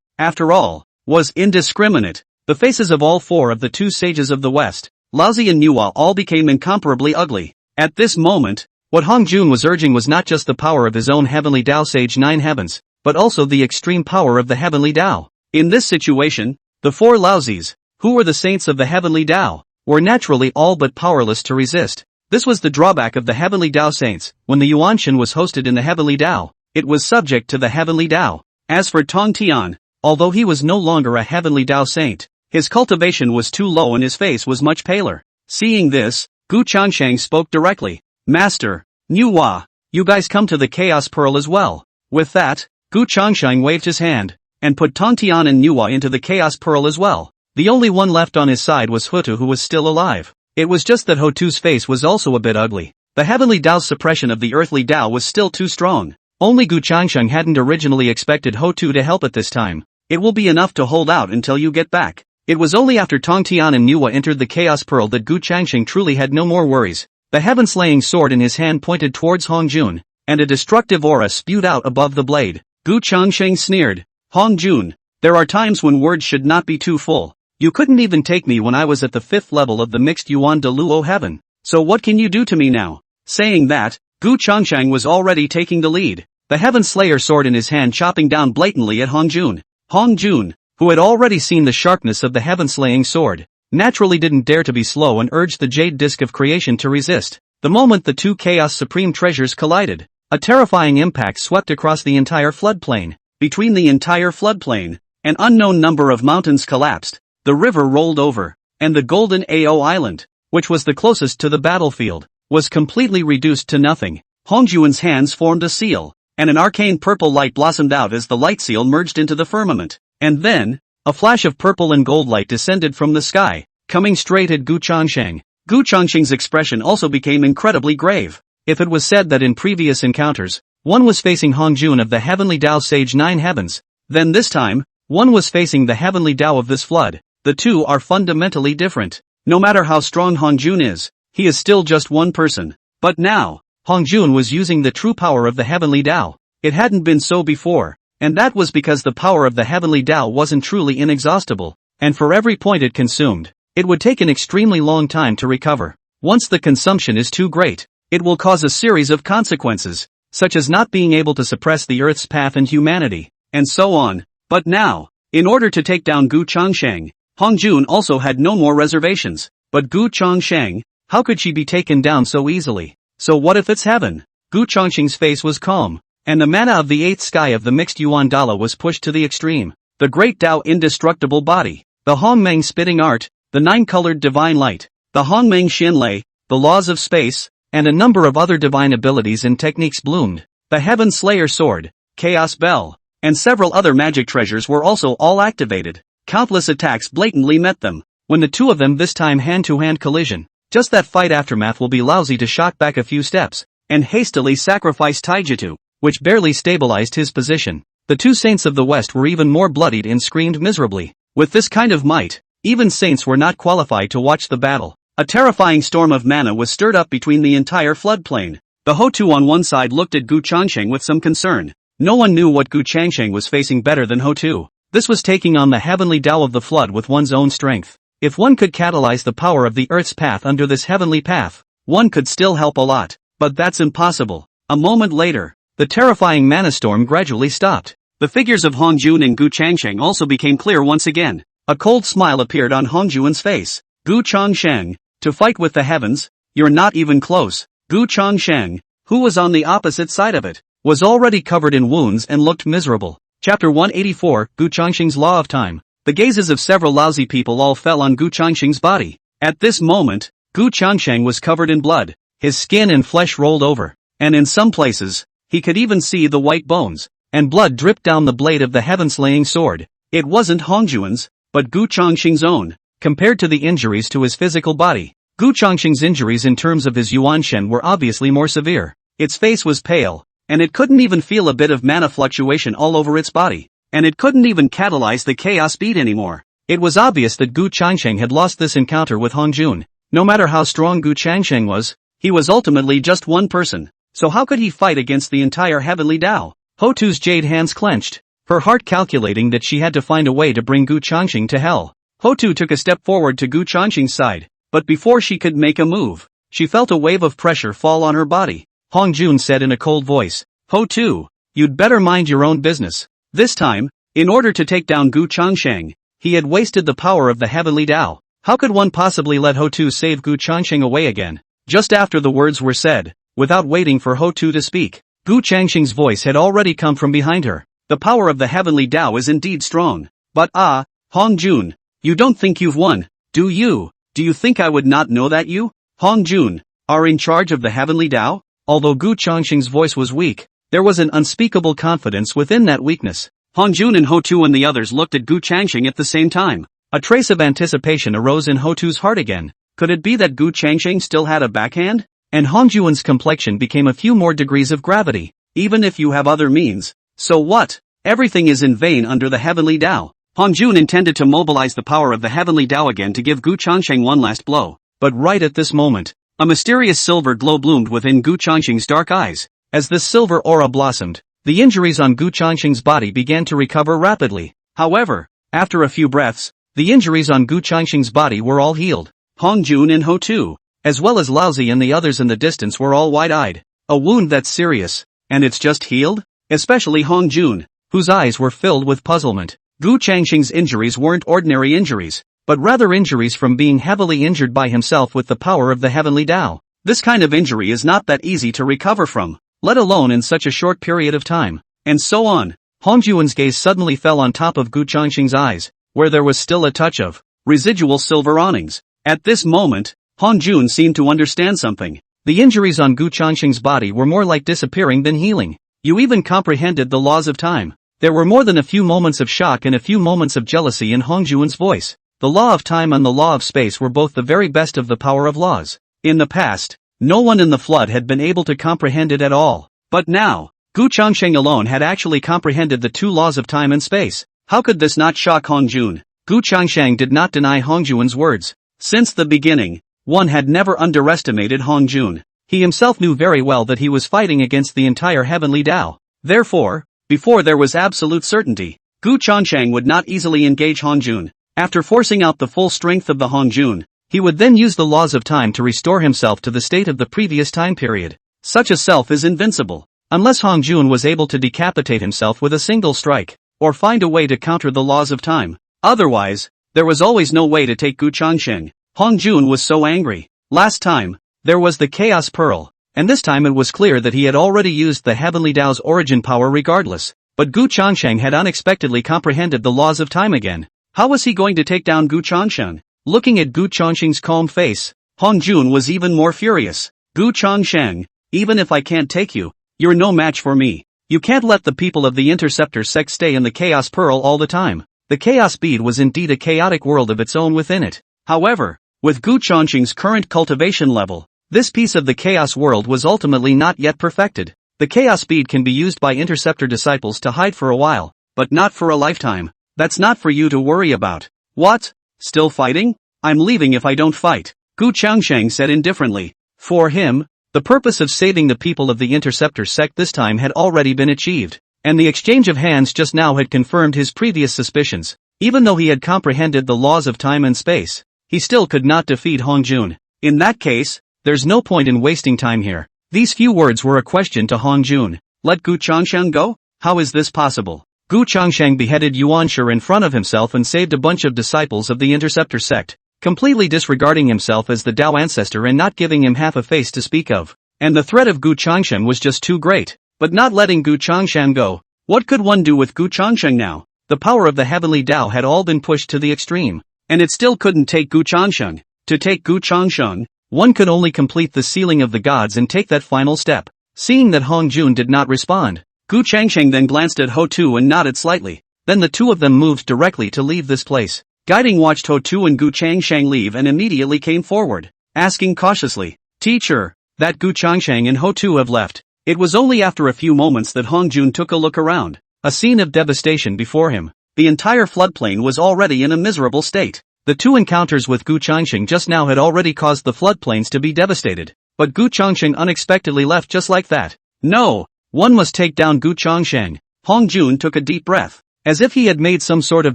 [SPEAKER 1] after all, was indiscriminate. The faces of all four of the two sages of the West, Laozi and Nuwa, all became incomparably ugly. At this moment, what Hong Jun was urging was not just the power of his own heavenly Dao Sage 9 Heavens, but also the extreme power of the heavenly Dao. In this situation, the four Laozis, who were the saints of the heavenly Dao, were naturally all but powerless to resist. This was the drawback of the heavenly Dao saints. When the Yuanshan was hosted in the heavenly Dao, it was subject to the heavenly Dao. As for Tong Tian, although he was no longer a heavenly Dao saint, his cultivation was too low and his face was much paler. Seeing this, Gu Changsheng spoke directly. Master, Nuwa, you guys come to the Chaos Pearl as well. With that, Gu Changsheng waved his hand, and put Tong Tian and Nuwa into the Chaos Pearl as well. The only one left on his side was Hutu, who was still alive. It was just that Hotu's face was also a bit ugly. The heavenly Dao's suppression of the earthly Dao was still too strong. Only Gu Changsheng hadn't originally expected Hotu to help at this time. It will be enough to hold out until you get back. It was only after Tong Tian and Nuwa entered the Chaos Pearl that Gu Changsheng truly had no more worries. The heaven-slaying sword in his hand pointed towards Hong Jun, and a destructive aura spewed out above the blade. Gu Changsheng sneered. Hong Jun, there are times when words should not be too full. You couldn't even take me when I was at the 5th level of the mixed Yuan de Luo heaven. So what can you do to me now? Saying that, Gu Changsheng was already taking the lead, the Heaven Slayer sword in his hand chopping down blatantly at Hong Jun. Hong Jun, who had already seen the sharpness of the heaven-slaying sword, naturally didn't dare to be slow and urged the Jade Disc of Creation to resist. The moment the two Chaos Supreme treasures collided, a terrifying impact swept across the entire floodplain. Between the entire floodplain, an unknown number of mountains collapsed, the river rolled over, and the Golden Ao Island, which was the closest to the battlefield, was completely reduced to nothing. Hong Jun's hands formed a seal, and an arcane purple light blossomed out as the light seal merged into the firmament. And then, a flash of purple and gold light descended from the sky, coming straight at Gu Changsheng. Gu Changsheng's expression also became incredibly grave. If it was said that in previous encounters, one was facing Hong Jun of the heavenly Dao Sage 9 Heavens, then this time, one was facing the heavenly Dao of this flood. The two are fundamentally different. No matter how strong Hong Jun is, he is still just one person. But now, Hong Jun was using the true power of the heavenly Dao. It hadn't been so before, And that was because the power of the heavenly Tao wasn't truly inexhaustible, and for every point it consumed, it would take an extremely long time to recover. Once the consumption is too great, it will cause a series of consequences, such as not being able to suppress the Earth's path and humanity, and so on. But now, in order to take down Gu Changsheng, Hongjun also had no more reservations. But Gu Changsheng, how could she be taken down so easily? So what if it's heaven? Gu Changsheng's face was calm, and the mana of the eighth sky of the mixed Yuan Dala was pushed to the extreme. The great Tao indestructible body, the Hongmeng spitting art, the nine-colored divine light, the Hongmeng Xinlei, the laws of space, and a number of other divine abilities and techniques bloomed. The Heaven Slayer sword, Chaos Bell, and several other magic treasures were also all activated. Countless attacks blatantly met them. When the two of them this time hand-to-hand collision, just that fight aftermath will be lousy to shot back a few steps, and hastily sacrifice taijutsu, which barely stabilized his position. The two saints of the West were even more bloodied and screamed miserably. With this kind of might, even saints were not qualified to watch the battle. A terrifying storm of mana was stirred up between the entire floodplain. The Hotu on one side looked at Gu Changsheng with some concern. No one knew what Gu Changsheng was facing better than Hotu. This was taking on the heavenly Tao of the flood with one's own strength. If one could catalyze the power of the Earth's path under this heavenly path, one could still help a lot. But that's impossible. A moment later, the terrifying mana storm gradually stopped. The figures of Hongjun and Gu Changsheng also became clear once again. A cold smile appeared on Hongjun's face. Gu Changsheng, to fight with the heavens? You're not even close. Gu Changsheng, who was on the opposite side of it, was already covered in wounds and looked miserable. Chapter 184, Gu Changsheng's Law of Time. The gazes of several lousy people all fell on Gu Changsheng's body. At this moment, Gu Changsheng was covered in blood. His skin and flesh rolled over, and in some places, he could even see the white bones, and blood dripped down the blade of the heaven-slaying sword. It wasn't Hongjun's, but Gu Changsheng's own. Compared to the injuries to his physical body, Gu Changsheng's injuries in terms of his Yuan Shen were obviously more severe. Its face was pale, and it couldn't even feel a bit of mana fluctuation all over its body, and it couldn't even catalyze the chaos beat anymore. It was obvious that Gu Changsheng had lost this encounter with Hongjun. No matter how strong Gu Changsheng was, he was ultimately just one person. So how could he fight against the entire heavenly Tao? Hotu's jade hands clenched, her heart calculating that she had to find a way to bring Gu Changsheng to hell. Hotu took a step forward to Gu Changsheng's side, but before she could make a move, she felt a wave of pressure fall on her body. Hongjun said in a cold voice, Hotu, you'd better mind your own business. This time, in order to take down Gu Changsheng, he had wasted the power of the heavenly Tao. How could one possibly let Hotu save Gu Changsheng away again? Just after the words were said, without waiting for Hotu to speak, Gu Changsheng's voice had already come from behind her. The power of the heavenly Tao is indeed strong. But Hongjun, you don't think you've won, do you? Do you think I would not know that you, Hongjun, are in charge of the heavenly Tao? Although Gu Changsheng's voice was weak, there was an unspeakable confidence within that weakness. Hongjun and Hotu and the others looked at Gu Changsheng at the same time. A trace of anticipation arose in Hotu's heart again. Could it be that Gu Changsheng still had a backhand? And Hongjun's complexion became a few more degrees of gravity. Even if you have other means, so what? Everything is in vain under the heavenly Tao. Hongjun intended to mobilize the power of the heavenly Tao again to give Gu Changsheng one last blow. But right at this moment, a mysterious silver glow bloomed within Gu Changsheng's dark eyes. As this silver aura blossomed, the injuries on Gu Changsheng's body began to recover rapidly. However, after a few breaths, the injuries on Gu Changsheng's body were all healed. Hongjun and Hotu, as well as Laozi and the others in the distance were all wide-eyed. A wound that's serious, and it's just healed? Especially Hongjun, whose eyes were filled with puzzlement. Gu Changsheng's injuries weren't ordinary injuries, but rather injuries from being heavily injured by himself with the power of the heavenly Tao. This kind of injury is not that easy to recover from, let alone in such a short period of time. And so on. Hongjun's gaze suddenly fell on top of Gu Changsheng's eyes, where there was still a touch of residual silver awnings. At this moment, Hongjun seemed to understand something. The injuries on Gu Changsheng's body were more like disappearing than healing. You even comprehended the laws of time. There were more than a few moments of shock and a few moments of jealousy in Hongjun's voice. The law of time and the law of space were both the very best of the power of laws. In the past, no one in the flood had been able to comprehend it at all. But now, Gu Changsheng alone had actually comprehended the two laws of time and space. How could this not shock Hongjun? Gu Changsheng did not deny Hongjun's words. Since the beginning, one had never underestimated Hongjun. He himself knew very well that he was fighting against the entire heavenly Tao. Therefore, before there was absolute certainty, Gu Changsheng would not easily engage Hongjun. After forcing out the full strength of the Hongjun, he would then use the laws of time to restore himself to the state of the previous time period. Such a self is invincible, unless Hongjun was able to decapitate himself with a single strike, or find a way to counter the laws of time. Otherwise, there was always no way to take Gu Changsheng. Hongjun was so angry. Last time, there was the Chaos Pearl, and this time it was clear that he had already used the Heavenly Tao's origin power regardless. But Gu Changsheng had unexpectedly comprehended the laws of time again. How was he going to take down Gu Changsheng? Looking at Gu Changsheng's calm face, Hongjun was even more furious. Gu Changsheng, even if I can't take you, you're no match for me. You can't let the people of the Interceptor sect stay in the Chaos Pearl all the time. The Chaos Bead was indeed a chaotic world of its own within it. However, with Gu Changsheng's current cultivation level, this piece of the Chaos world was ultimately not yet perfected. The Chaos Bead can be used by Interceptor disciples to hide for a while, but not for a lifetime. That's not for you to worry about. What? Still fighting? I'm leaving if I don't fight, Gu Changsheng said indifferently. For him, the purpose of saving the people of the Interceptor sect this time had already been achieved, and the exchange of hands just now had confirmed his previous suspicions. Even though he had comprehended the laws of time and space, he still could not defeat Hongjun. In that case, there's no point in wasting time here. These few words were a question to Hongjun. Let Gu Changsheng go? How is this possible? Gu Changsheng beheaded Yuanshi in front of himself and saved a bunch of disciples of the Interceptor sect, completely disregarding himself as the Tao ancestor and not giving him half a face to speak of. And the threat of Gu Changsheng was just too great. But not letting Gu Changsheng go. What could one do with Gu Changsheng now? The power of the Heavenly Tao had all been pushed to the extreme, and it still couldn't take Gu Changsheng. To take Gu Changsheng, one could only complete the sealing of the gods and take that final step. Seeing that Hongjun did not respond, Gu Changsheng then glanced at Ho-Tu and nodded slightly. Then the two of them moved directly to leave this place. Guiding watched Ho-Tu and Gu Changsheng leave and immediately came forward, asking cautiously, "Teacher, that Gu Changsheng and Ho-Tu have left." It was only after a few moments that Hongjun took a look around. A scene of devastation before him. The entire floodplain was already in a miserable state. The two encounters with Gu Changsheng just now had already caused the floodplains to be devastated. But Gu Changsheng unexpectedly left just like that. No! One must take down Gu Changsheng. Hongjun took a deep breath, as if he had made some sort of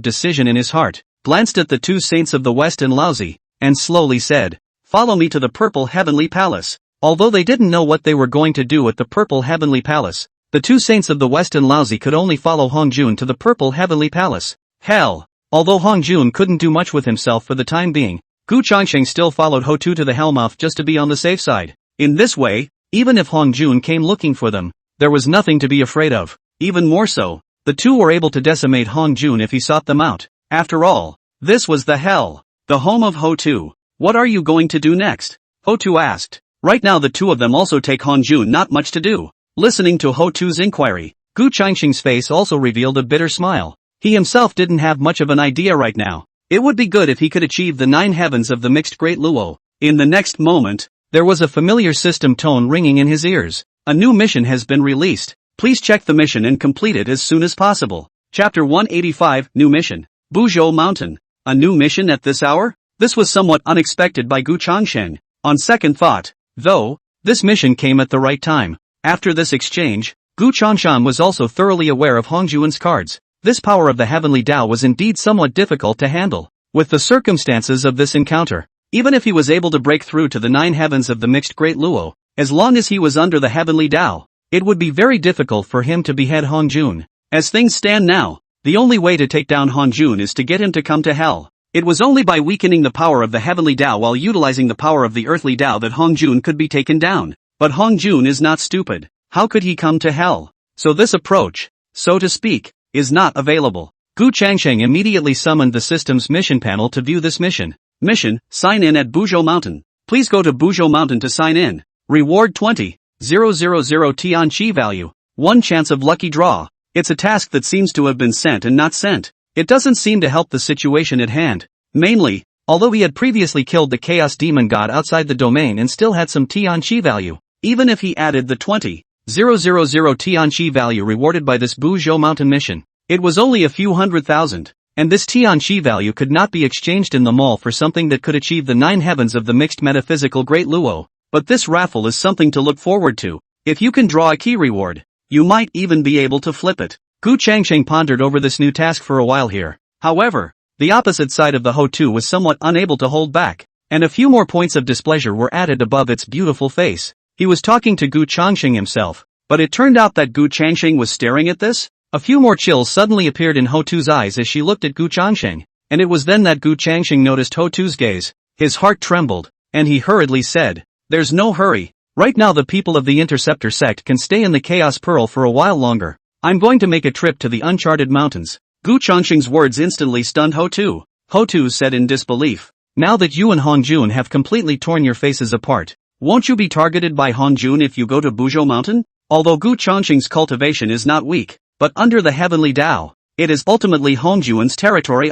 [SPEAKER 1] decision in his heart, glanced at the two saints of the West and Laozi, and slowly said, "Follow me to the Purple Heavenly Palace." Although they didn't know what they were going to do at the Purple Heavenly Palace, the two saints of the West and Laozi could only follow Hongjun to the Purple Heavenly Palace. Hell! Although Hongjun couldn't do much with himself for the time being, Gu Changsheng still followed Ho-Tu to the Hellmouth just to be on the safe side. In this way, even if Hongjun came looking for them, there was nothing to be afraid of. Even more so, the two were able to decimate Hongjun if he sought them out. After all, this was the hell, the home of Ho-Tu. What are you going to do next? Ho-Tu asked. Right now the two of them also take Hongjun not much to do. Listening to Ho-Tu's inquiry, Gu Changsheng's face also revealed a bitter smile. He himself didn't have much of an idea right now. It would be good if he could achieve the 9 heavens of the mixed Great Luo. In the next moment, there was a familiar system tone ringing in his ears. A new mission has been released. Please check the mission and complete it as soon as possible. Chapter 185, New Mission. Buzhou Mountain. A new mission at this hour? This was somewhat unexpected by Gu Changsheng. On second thought, though, this mission came at the right time. After this exchange, Gu Changsheng was also thoroughly aware of Hongjun's cards. This power of the Heavenly Tao was indeed somewhat difficult to handle. With the circumstances of this encounter, even if he was able to break through to the 9 heavens of the mixed Great Luo, as long as he was under the Heavenly Tao, it would be very difficult for him to behead Hongjun. As things stand now, the only way to take down Hongjun is to get him to come to hell. It was only by weakening the power of the Heavenly Tao while utilizing the power of the Earthly Tao that Hongjun could be taken down. But Hongjun is not stupid. How could he come to hell? So this approach, so to speak, is not available. Gu Changsheng immediately summoned the system's mission panel to view this mission. Mission, sign in at Buzhou Mountain. Please go to Buzhou Mountain to sign in. Reward 20,000 Tianqi value. 1 chance of lucky draw. It's a task that seems to have been sent and not sent. It doesn't seem to help the situation at hand. Mainly, although he had previously killed the Chaos Demon God outside the domain and still had some Tianqi value. Even if he added the 20,000 Tianqi value rewarded by this Buzhou Mountain mission, it was only a few 100,000, and this Tianqi value could not be exchanged in the mall for something that could achieve the 9 heavens of the mixed metaphysical Great Luo. But this raffle is something to look forward to. If you can draw a key reward, you might even be able to flip it. Gu Changsheng pondered over this new task for a while here. However, the opposite side of the Ho-Tu was somewhat unable to hold back, and a few more points of displeasure were added above its beautiful face. He was talking to Gu Changsheng himself, but it turned out that Gu Changsheng was staring at this? A few more chills suddenly appeared in Ho-Tu's eyes as she looked at Gu Changsheng, and it was then that Gu Changsheng noticed Ho-Tu's gaze. His heart trembled, and he hurriedly said, "There's no hurry. Right now the people of the Interceptor sect can stay in the Chaos Pearl for a while longer. I'm going to make a trip to the Uncharted Mountains." Gu Changsheng's words instantly stunned Ho-Tu. Ho-Tu said in disbelief, "Now that you and Hongjun have completely torn your faces apart, won't you be targeted by Hongjun if you go to Buzhou Mountain?" Although Gu Changsheng's cultivation is not weak, but under the heavenly Tao, it is ultimately Hongjun's territory.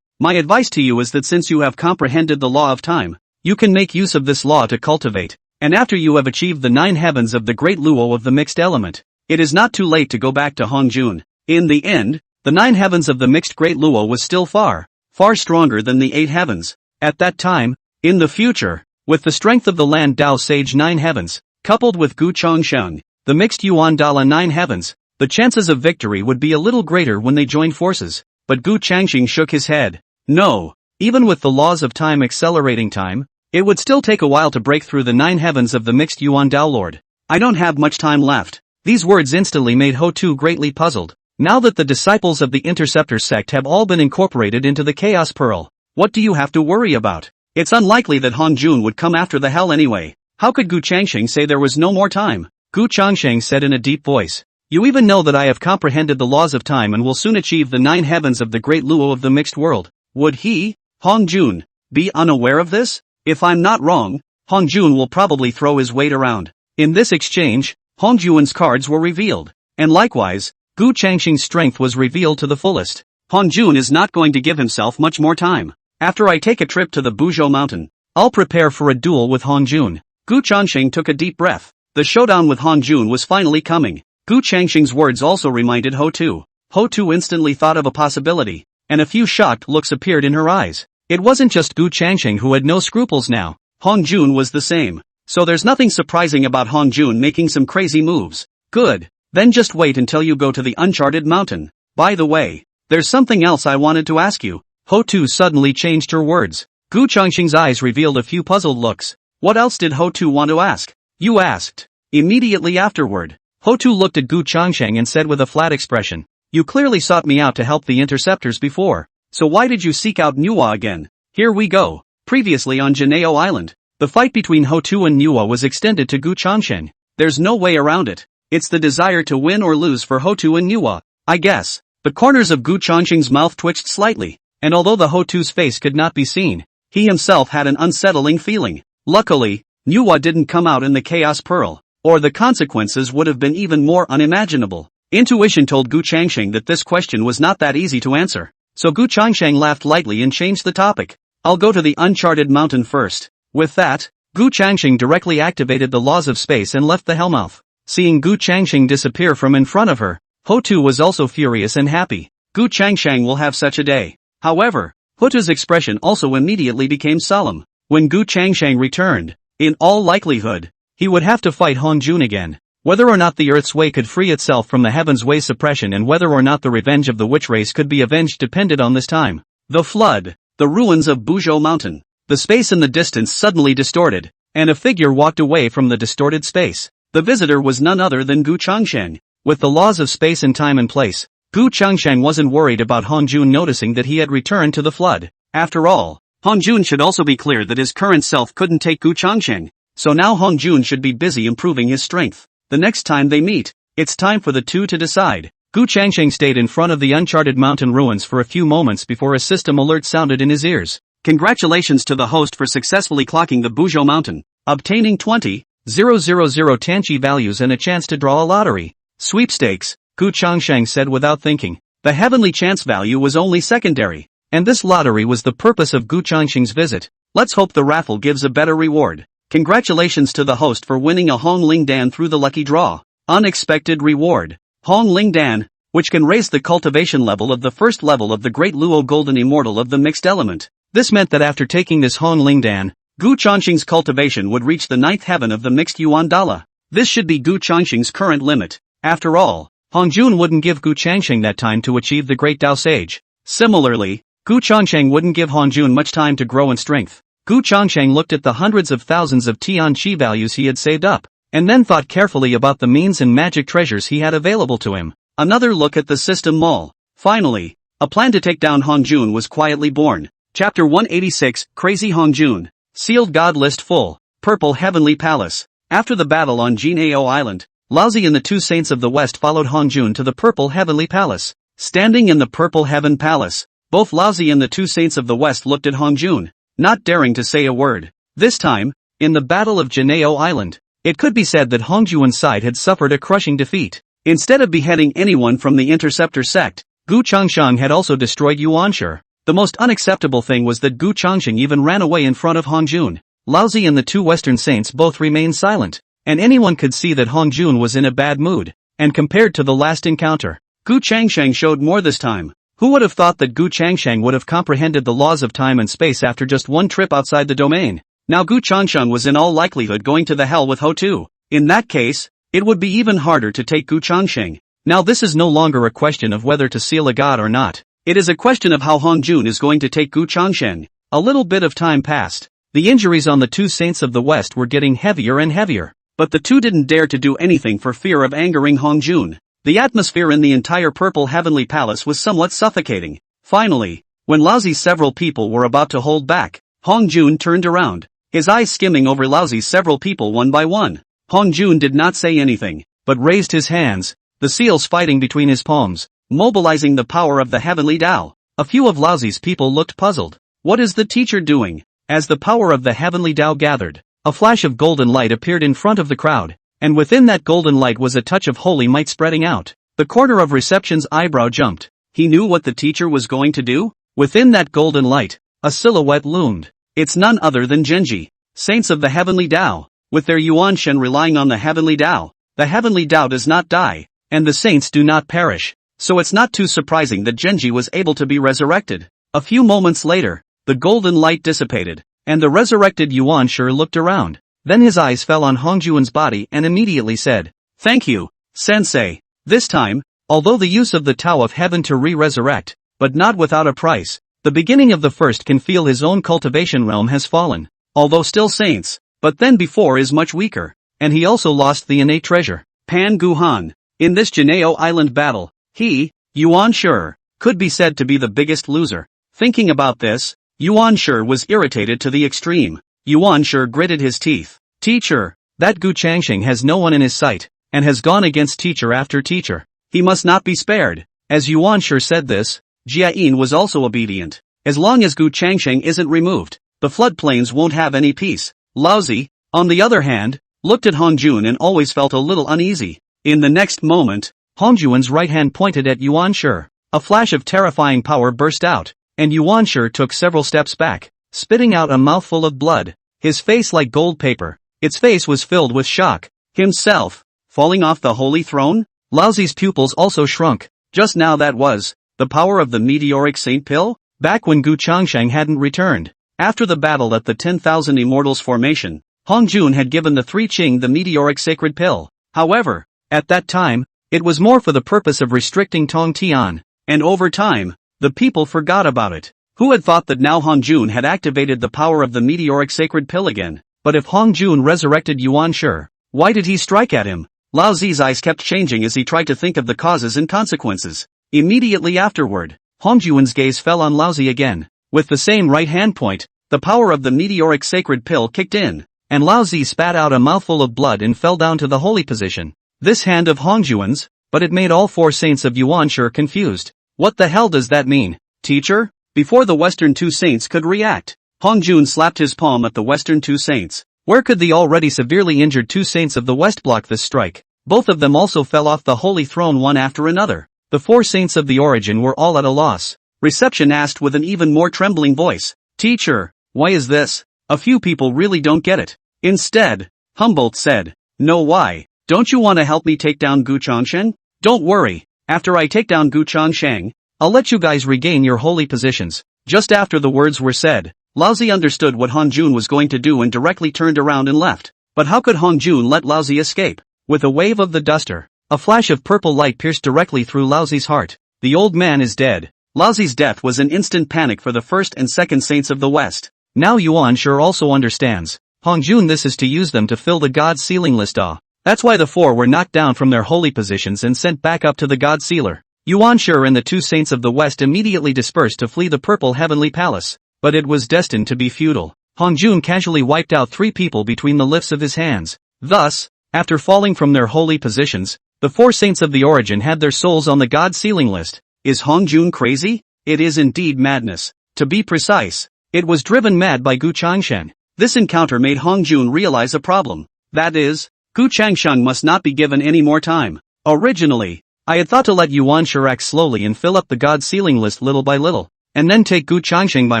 [SPEAKER 1] My advice to you is that since you have comprehended the law of time, you can make use of this law to cultivate, and after you have achieved the 9 heavens of the great Luo of the mixed element, it is not too late to go back to Hongjun. In the end, the 9 heavens of the mixed great Luo was still far stronger than the 8 heavens. At that time, in the future, with the strength of the Land Dao Sage 9 heavens, coupled with Gu Changsheng, the mixed Yuan Dala 9 heavens, the chances of victory would be a little greater when they joined forces. But Gu Changsheng shook his head. No, even with the laws of time accelerating time, it would still take a while to break through the 9 heavens of the mixed Yuan Dao Lord. I don't have much time left. These words instantly made Ho-Tu greatly puzzled. Now that the disciples of the Interceptor sect have all been incorporated into the Chaos Pearl, what do you have to worry about? It's unlikely that Hongjun would come after the hell anyway. How could Gu Changsheng say there was no more time? Gu Changsheng said in a deep voice. You even know that I have comprehended the laws of time and will soon achieve the 9 heavens of the great Luo of the mixed world. Would he, Hongjun, be unaware of this? If I'm not wrong, Hongjun will probably throw his weight around. In this exchange, Hongjun's cards were revealed, and likewise, Gu Changsheng's strength was revealed to the fullest. Hongjun is not going to give himself much more time. After I take a trip to the Buzhou Mountain, I'll prepare for a duel with Hongjun. Gu Changsheng took a deep breath. The showdown with Hongjun was finally coming. Gu Changsheng's words also reminded Ho-Tu. Ho-Tu instantly thought of a possibility, and a few shocked looks appeared in her eyes. It wasn't just Gu Changsheng who had no scruples now. Hongjun was the same. So there's nothing surprising about Hongjun making some crazy moves. Good. Then just wait until you go to the Uncharted Mountain. By the way, there's something else I wanted to ask you. Ho-Tu suddenly changed her words. Gu Changsheng's eyes revealed a few puzzled looks. What else did Ho-Tu want to ask? You asked. Immediately afterward, Ho-Tu looked at Gu Changsheng and said with a flat expression, you clearly sought me out to help the interceptors before, so why did you seek out Nuwa again? Here we go. Previously on Juejiao Island, the fight between Ho-Tu and Nuwa was extended to Gu Changsheng. There's no way around it. It's the desire to win or lose for Ho-Tu and Nuwa, I guess. The corners of Gu Changsheng's mouth twitched slightly, and although the Ho-Tu's face could not be seen, he himself had an unsettling feeling. Luckily, Nuwa didn't come out in the Chaos Pearl, or the consequences would have been even more unimaginable. Intuition told Gu Changsheng that this question was not that easy to answer, so Gu Changsheng laughed lightly and changed the topic. I'll go to the Uncharted Mountain first. With that, Gu Changsheng directly activated the laws of space and left the Hellmouth. Seeing Gu Changsheng disappear from in front of her, Ho-Tu was also furious and happy. Gu Changsheng will have such a day. However, Ho-Tu's expression also immediately became solemn. When Gu Changsheng returned, in all likelihood, he would have to fight Hongjun again. Whether or not the Earth's way could free itself from the Heaven's way suppression and whether or not the revenge of the witch race could be avenged depended on this time. The flood, the ruins of Buzhou Mountain. The space in the distance suddenly distorted, and a figure walked away from the distorted space. The visitor was none other than Gu Changsheng. With the laws of space and time in place, Gu Changsheng wasn't worried about Hongjun noticing that he had returned to the flood. After all, Hongjun should also be clear that his current self couldn't take Gu Changsheng, so now Hongjun should be busy improving his strength. The next time they meet, it's time for the two to decide. Gu Changsheng stayed in front of the Uncharted Mountain ruins for a few moments before a system alert sounded in his ears. Congratulations to the host for successfully clocking the Buzhou Mountain, obtaining 20,000 Tanchi values and a chance to draw a lottery. Sweepstakes, Gu Changsheng said without thinking. The heavenly chance value was only secondary, and this lottery was the purpose of Gu Changsheng's visit. Let's hope the raffle gives a better reward. Congratulations to the host for winning a Hong Ling Dan through the lucky draw. Unexpected reward. Hong Ling Dan, which can raise the cultivation level of the first level of the Great Luo Golden Immortal of the mixed element. This meant that after taking this Hong Ling Dan, Gu Changsheng's cultivation would reach the 9th heaven of the mixed Yuan Dala. This should be Gu Changsheng's current limit. After all, Hongjun wouldn't give Gu Changsheng that time to achieve the great Dao Sage. Similarly, Gu Changsheng wouldn't give Hongjun much time to grow in strength. Gu Changsheng looked at the hundreds of thousands of Tian Qi values he had saved up, and then thought carefully about the means and magic treasures he had available to him. Another look at the system mall. Finally, a plan to take down Hongjun was quietly born. Chapter 186, Crazy Hongjun. Sealed God List Full. Purple Heavenly Palace. After the battle on Juejiao Island, Laozi and the two saints of the west followed Hongjun to the Purple Heavenly Palace. Standing in the Purple Heaven Palace, both Laozi and the two saints of the west looked at Hongjun, not daring to say a word. This time, in the Battle of Juejiao Island, it could be said that Hongjun's side had suffered a crushing defeat. Instead of beheading anyone from the Interceptor sect, Gu Changsheng had also destroyed Yuanshi. The most unacceptable thing was that Gu Changsheng even ran away in front of Hongjun. Laozi and the two western saints both remained silent, and anyone could see that Hongjun was in a bad mood. And compared to the last encounter, Gu Changsheng showed more this time. Who would have thought that Gu Changsheng would have comprehended the laws of time and space after just one trip outside the domain? Now Gu Changsheng was in all likelihood going to the hell with Ho Tu. In that case, it would be even harder to take Gu Changsheng. Now this is no longer a question of whether to seal a god or not. It is a question of how Hongjun is going to take Gu Changsheng. A little bit of time passed. The injuries on the two saints of the west were getting heavier and heavier. But the two didn't dare to do anything for fear of angering Hongjun. The atmosphere in the entire Purple Heavenly Palace was somewhat suffocating. Finally, when Laozi's several people were about to hold back, Hongjun turned around, his eyes skimming over Laozi's several people one by one. Hongjun did not say anything, but raised his hands, the seals fighting between his palms, mobilizing the power of the Heavenly Tao. A few of Laozi's people looked puzzled. What is the teacher doing? As the power of the Heavenly Tao gathered, a flash of golden light appeared in front of the crowd, and within that golden light was a touch of holy might spreading out. The corner of Reception's eyebrow jumped. He knew what the teacher was going to do? Within that golden light, a silhouette loomed. It's none other than Genji, saints of the Heavenly Tao. With their Yuanshen relying on the Heavenly Tao, the Heavenly Tao does not die, and the saints do not perish. So it's not too surprising that Genji was able to be resurrected. A few moments later, the golden light dissipated, and the resurrected Yuanshi looked around. Then his eyes fell on Hongjun's body and immediately said, "Thank you, Sensei." This time, although the use of the Tao of Heaven to re-resurrect, but not without a price, the beginning of the first can feel his own cultivation realm has fallen, although still saints, but then before is much weaker, and he also lost the innate treasure, Pan Guhan. In this Juejiao Island battle, he, Yuanshi, could be said to be the biggest loser. Thinking about this, Yuanshi was irritated to the extreme. Yuanshi gritted his teeth. Teacher, that Gu Changsheng has no one in his sight, and has gone against teacher after teacher. He must not be spared. As Yuanshi said this, Jiayin was also obedient. As long as Gu Changsheng isn't removed, the floodplains won't have any peace. Laozi, on the other hand, looked at Hongjun and always felt a little uneasy. In the next moment, Hongjun's right hand pointed at Yuanshi. A flash of terrifying power burst out, and Yuanshi took several steps back, spitting out a mouthful of blood, his face like gold paper. Its face was filled with shock. Himself, falling off the holy throne? Laozi's pupils also shrunk. Just now that was the power of the meteoric saint pill? Back when Gu Changsheng hadn't returned. After the battle at the 10,000 Immortals Formation, Hongjun had given the three Qing the meteoric sacred pill. However, at that time, it was more for the purpose of restricting Tong Tian, and over time, the people forgot about it. Who had thought that now Hongjun had activated the power of the meteoric sacred pill again? But if Hongjun resurrected Yuanshi, why did he strike at him? Laozi's eyes kept changing as he tried to think of the causes and consequences. Immediately afterward, Hongjun's gaze fell on Laozi again. With the same right hand point, the power of the meteoric sacred pill kicked in, and Laozi spat out a mouthful of blood and fell down to the holy position. This hand of Hongjun's, but it made all four saints of Yuanshi confused. What the hell does that mean, teacher? Before the western two saints could react, Hongjun slapped his palm at the western two saints. Where could the already severely injured two saints of the west block this strike? Both of them also fell off the holy throne one after another. The four saints of the origin were all at a loss. Reception asked with an even more trembling voice, "Teacher, why is this?" A few people really don't get it. Instead, Humboldt said, "No, why? Don't you want to help me take down Gu Changsheng? Don't worry, after I take down Gu Changsheng, I'll let you guys regain your holy positions." Just after the words were said, Laozi understood what Hongjun was going to do and directly turned around and left. But how could Hongjun let Laozi escape? With a wave of the duster, A flash of purple light pierced directly through Laozi's heart. The old man is dead. Laozi's death was an instant panic for the first and second saints of the West. Now Yuan sure also understands. Hongjun, this is to use them to fill the God's sealing list. That's why the four were knocked down from their holy positions and sent back up to the God Sealer. Yuan Shi and the two saints of the West immediately dispersed to flee the purple heavenly palace. But it was destined to be futile. Hongjun casually wiped out 3 people between the lifts of his hands. Thus, after falling from their holy positions, the 4 saints of the origin had their souls on the God sealing list. Is Hongjun crazy? It is indeed madness. To be precise, it was driven mad by Gu Changsheng. This encounter made Hongjun realize a problem. That is, Gu Changsheng must not be given any more time. Originally, I had thought to let Yuan Shi act slowly and fill up the God sealing list little by little, and then take Gu Changsheng by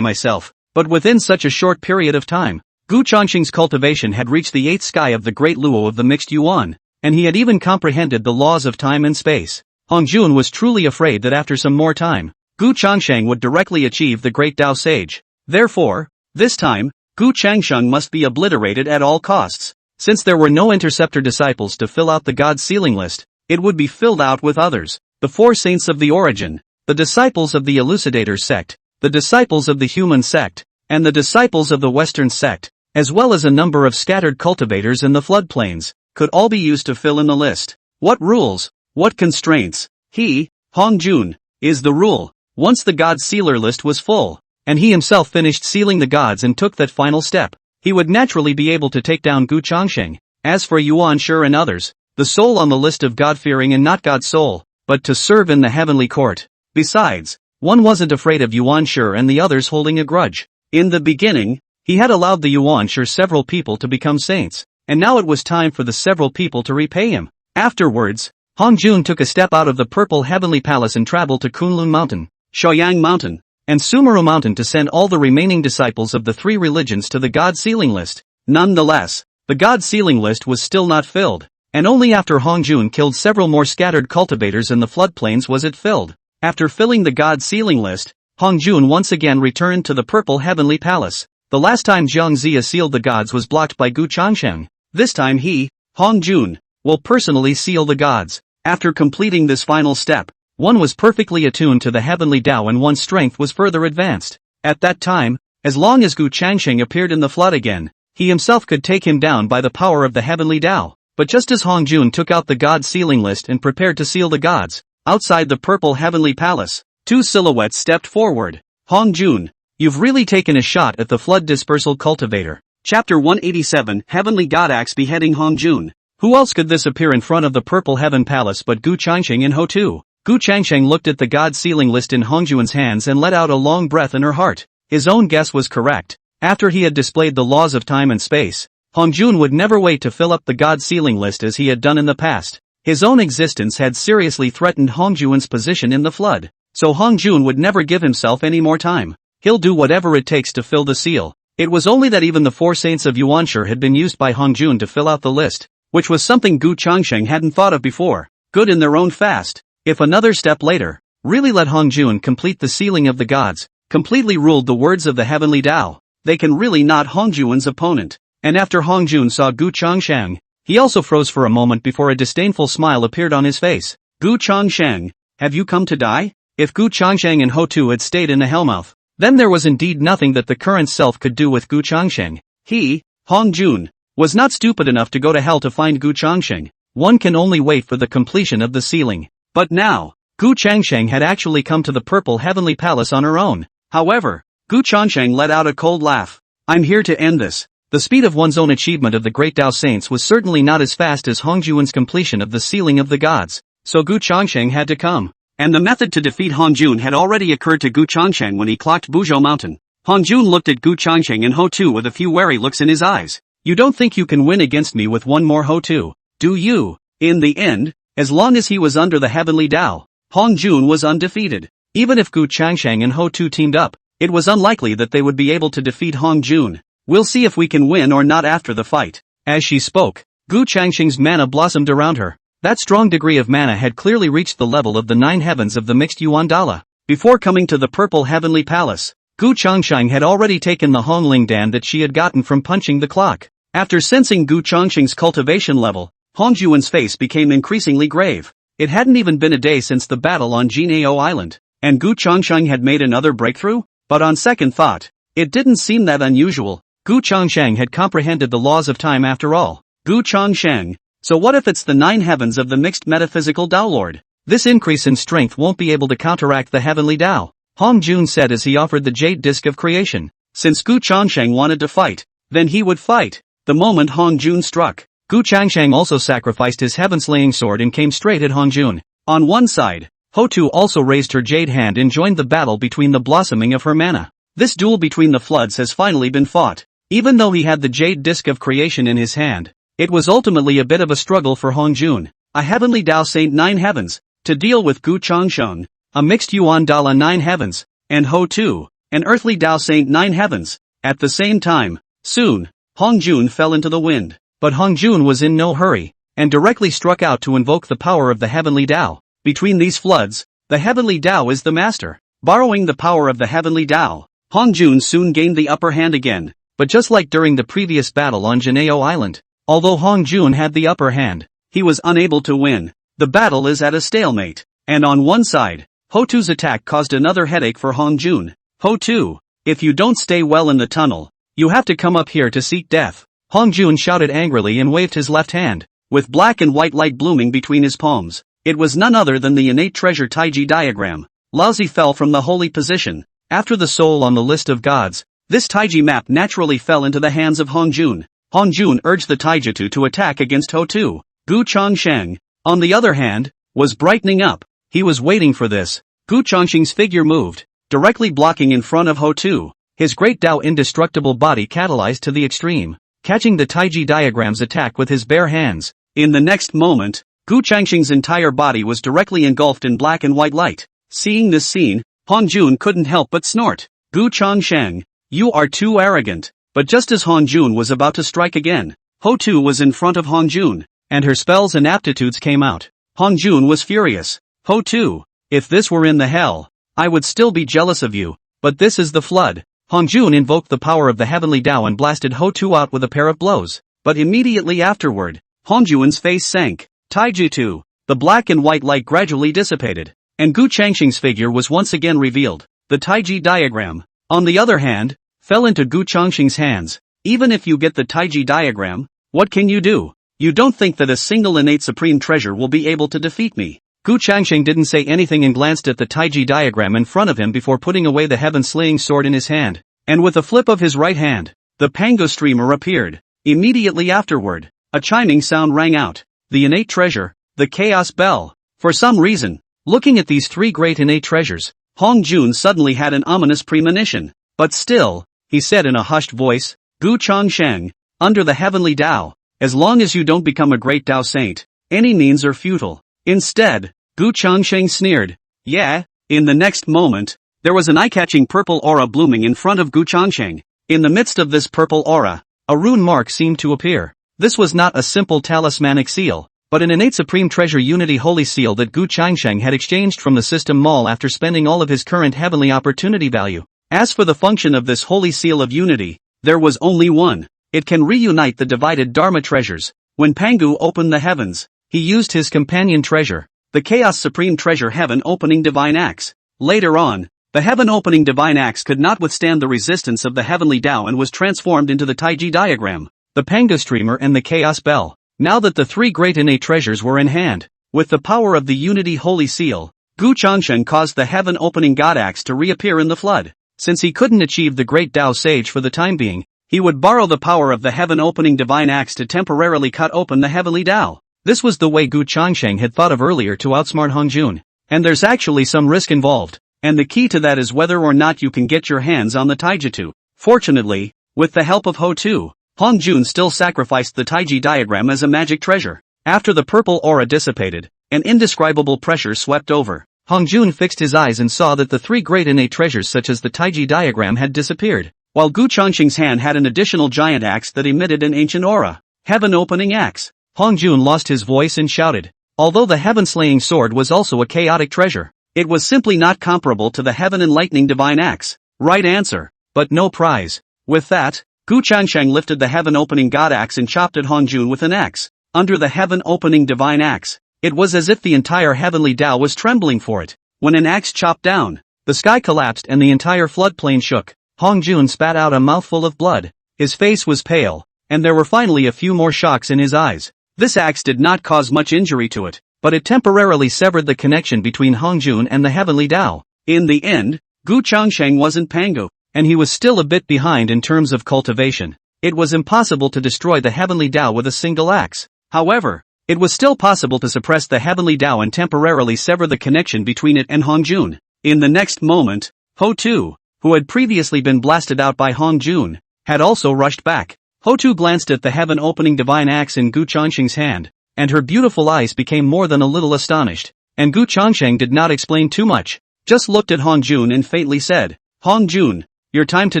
[SPEAKER 1] myself. But within such a short period of time, Gu Changsheng's cultivation had reached the 8th sky of the great luo of the mixed yuan, and he had even comprehended the laws of time and space. Hongjun was truly afraid that after some more time, Gu Changsheng would directly achieve the great Tao Sage. Therefore, this time, Gu Changsheng must be obliterated at all costs. Since there were no interceptor disciples to fill out the God sealing list, it would be filled out with others. The 4 saints of the origin, the disciples of the Elucidator sect, the disciples of the Human sect, and the disciples of the Western sect, as well as a number of scattered cultivators in the floodplains, could all be used to fill in the list. What rules? What constraints? He, Hongjun, is the rule. Once the God Sealer list was full, and he himself finished sealing the gods and took that final step, he would naturally be able to take down Gu Changsheng. As for Yuan Shi and others, the soul on the list of God-fearing and not God's soul, but to serve in the heavenly court. Besides, one wasn't afraid of Yuan Shi and the others holding a grudge. In the beginning, he had allowed the Yuan Shi several people to become saints, and now it was time for the several people to repay him. Afterwards, Hongjun took a step out of the purple heavenly palace and traveled to Kunlun Mountain, Shaoyang Mountain, and Sumeru Mountain to send all the remaining disciples of the 3 religions to the God sealing list. Nonetheless, the God sealing list was still not filled, and only after Hongjun killed several more scattered cultivators in the floodplains was it filled. After filling the God sealing list, Hongjun once again returned to the purple heavenly palace. The last time Jiang Zia sealed the gods was blocked by Gu Changsheng. This time he, Hongjun, will personally seal the gods. After completing this final step, one was perfectly attuned to the heavenly Tao and one's strength was further advanced. At that time, as long as Gu Changsheng appeared in the flood again, he himself could take him down by the power of the heavenly Tao. But just as Hongjun took out the God sealing list and prepared to seal the gods, outside the purple heavenly palace, 2 silhouettes stepped forward. Hongjun, you've really taken a shot at the flood dispersal cultivator. Chapter 187 Heavenly God Axe beheading Hongjun. Who else could this appear in front of the purple heaven palace but Gu Changsheng and Ho-Tu? Gu Changsheng looked at the God sealing list in Hongjun's hands and let out a long breath in her heart. His own guess was correct. After he had displayed the laws of time and space, Hongjun would never wait to fill up the God sealing list as he had done in the past. His own existence had seriously threatened Hongjun's position in the flood, so Hongjun would never give himself any more time. He'll do whatever it takes to fill the seal. It was only that even the 4 saints of Yuanshi had been used by Hongjun to fill out the list, which was something Gu Changsheng hadn't thought of before. Good in their own fast. If another step later, really let Hongjun complete the sealing of the gods, completely ruled the words of the heavenly Tao, they can really not Hongjun's opponent. And after Hongjun saw Gu Changsheng, he also froze for a moment before a disdainful smile appeared on his face. Gu Changsheng, have you come to die? If Gu Changsheng and Ho-Tu had stayed in the Hellmouth, then there was indeed nothing that the current self could do with Gu Changsheng. He, Hongjun, was not stupid enough to go to hell to find Gu Changsheng. One can only wait for the completion of the sealing. But now, Gu Changsheng had actually come to the purple heavenly palace on her own. However, Gu Changsheng let out a cold laugh. I'm here to end this. The speed of one's own achievement of the great Tao Saints was certainly not as fast as Hongjun's completion of the sealing of the gods, so Gu Changsheng had to come. And the method to defeat Hongjun had already occurred to Gu Changsheng when he clocked Buzhou Mountain. Hongjun looked at Gu Changsheng and Ho-Tu with a few wary looks in his eyes. You don't think you can win against me with one more Ho-Tu, do you? In the end, as long as he was under the heavenly Tao, Hongjun was undefeated. Even if Gu Changsheng and Ho-Tu teamed up, it was unlikely that they would be able to defeat Hongjun. We'll see if we can win or not after the fight. As she spoke, Gu Changsheng's mana blossomed around her. That strong degree of mana had clearly reached the level of the 9 heavens of the mixed Yuan Dala. Before coming to the purple heavenly palace, Gu Changsheng had already taken the Hongling Dan that she had gotten from punching the clock. After sensing Gu Changsheng's cultivation level, Hongjun's face became increasingly grave. It hadn't even been a day since the battle on Juejiao Island, and Gu Changsheng had made another breakthrough? But on second thought, it didn't seem that unusual. Gu Changsheng had comprehended the laws of time after all. Gu Changsheng. So what if it's the 9 heavens of the mixed metaphysical Tao Lord? This increase in strength won't be able to counteract the heavenly Tao, Hongjun said as he offered the jade disc of creation. Since Gu Changsheng wanted to fight, then he would fight. The moment Hongjun struck, Gu Changsheng also sacrificed his heaven-slaying sword and came straight at Hongjun. On one side, Hotu also raised her jade hand and joined the battle between the blossoming of her mana. This duel between the floods has finally been fought. Even though he had the jade disc of creation in his hand, it was ultimately a bit of a struggle for Hongjun, a heavenly Tao Saint 9 heavens, to deal with Gu Changsheng, a mixed Yuan Dala 9 heavens, and Hotu, an earthly Tao Saint 9 heavens. At the same time, soon, Hongjun fell into the wind. But Hongjun was in no hurry, and directly struck out to invoke the power of the heavenly Tao. Between these floods, the heavenly Tao is the master. Borrowing the power of the heavenly Tao, Hongjun soon gained the upper hand again. But just like during the previous battle on Juejiao Island, although Hongjun had the upper hand, he was unable to win. The battle is at a stalemate. And on one side, Hotu's attack caused another headache for Hongjun. Hotu, if you don't stay well in the tunnel, you have to come up here to seek death. Hongjun shouted angrily and waved his left hand, with black and white light blooming between his palms. It was none other than the innate treasure Taiji diagram. Laozi fell from the holy position. After the soul on the list of gods, this Taiji map naturally fell into the hands of Hongjun. Hongjun urged the Taijutsu to attack against Hotu. Gu Changsheng, on the other hand, was brightening up. He was waiting for this. Gu Changsheng's figure moved, directly blocking in front of Hotu. His great Tao indestructible body catalyzed to the extreme, catching the Taiji diagram's attack with his bare hands. In the next moment, Gu Changsheng's entire body was directly engulfed in black and white light. Seeing this scene, Hongjun couldn't help but snort. Gu Changsheng, you are too arrogant. But just as Hongjun was about to strike again, Hotu was in front of Hongjun, and her spells and aptitudes came out. Hongjun was furious. Hotu, if this were in the hell, I would still be jealous of you, but this is the flood. Hongjun invoked the power of the heavenly Tao and blasted Hotu out with a pair of blows. But immediately afterward, Hongjun's face sank. Taijutsu, the black and white light gradually dissipated, and Gu Changsheng's figure was once again revealed. The Taiji diagram, on the other hand, fell into Gu Changsheng's hands. Even if you get the Taiji diagram, what can you do? You don't think that a single innate supreme treasure will be able to defeat me? Gu Changsheng didn't say anything and glanced at the Taiji diagram in front of him before putting away the heaven-slaying sword in his hand. And with a flip of his right hand, the Pango streamer appeared. Immediately afterward, a chiming sound rang out. The innate treasure, the chaos bell. For some reason, looking at these 3 great innate treasures, Hongjun suddenly had an ominous premonition. But still, he said in a hushed voice, Gu Changsheng, under the heavenly Tao, as long as you don't become a great Tao saint, any means are futile. Instead, Gu Changsheng sneered. Yeah. In the next moment, there was an eye-catching purple aura blooming in front of Gu Changsheng. In the midst of this purple aura, a rune mark seemed to appear. This was not a simple talismanic seal, but an innate supreme treasure unity holy seal that Gu Changsheng had exchanged from the system mall after spending all of his current heavenly opportunity value. As for the function of this holy seal of unity, there was only one. It can reunite the divided Dharma treasures. When Pangu opened the heavens, he used his companion treasure, the Chaos Supreme Treasure Heaven Opening Divine Axe. Later on, the Heaven Opening Divine Axe could not withstand the resistance of the Heavenly Tao and was transformed into the Taiji diagram, the Pango streamer and the Chaos Bell. Now that the 3 great innate treasures were in hand, with the power of the Unity Holy Seal, Gu Changsheng caused the Heaven Opening God Axe to reappear in the flood. Since he couldn't achieve the Great Tao Sage for the time being, he would borrow the power of the Heaven Opening Divine Axe to temporarily cut open the Heavenly Tao. This was the way Gu Changsheng had thought of earlier to outsmart Hongjun. And there's actually some risk involved, and the key to that is whether or not you can get your hands on the Taijutsu. Fortunately, with the help of Hotu, Hongjun still sacrificed the Taiji diagram as a magic treasure. After the purple aura dissipated, an indescribable pressure swept over. Hongjun fixed his eyes and saw that the 3 great innate treasures such as the Taiji diagram had disappeared, while Gu Changsheng's hand had an additional giant axe that emitted an ancient aura. Heaven Opening Axe. Hongjun lost his voice and shouted. Although the heaven-slaying sword was also a chaotic treasure, it was simply not comparable to the Heaven Enlightening Divine Axe. Right answer, but no prize. With that, Gu Changsheng lifted the Heaven Opening God Axe and chopped at Hongjun with an axe. under the heaven-opening divine axe. It was as if the entire heavenly Tao was trembling for it. When an axe chopped down, the sky collapsed and the entire floodplain shook. Hong Jun spat out a mouthful of blood. His face was pale, and there were finally a few more shocks in his eyes. This axe did not cause much injury to it, but it temporarily severed the connection between Hong Jun and the heavenly Tao. In the end, Gu Changsheng wasn't Pangu, and he was still a bit behind in terms of cultivation. It was impossible to destroy the heavenly Tao with a single axe. However, it was still possible to suppress the heavenly Tao and temporarily sever the connection between it and Hong Jun. In the next moment, Ho Tu, who had previously been blasted out by Hong Jun, had also rushed back. Ho Tu glanced at the heaven-opening divine axe in Gu Changsheng's hand, and her beautiful eyes became more than a little astonished. And Gu Changsheng did not explain too much, just looked at Hong Jun and faintly said, "Hong Jun, your time to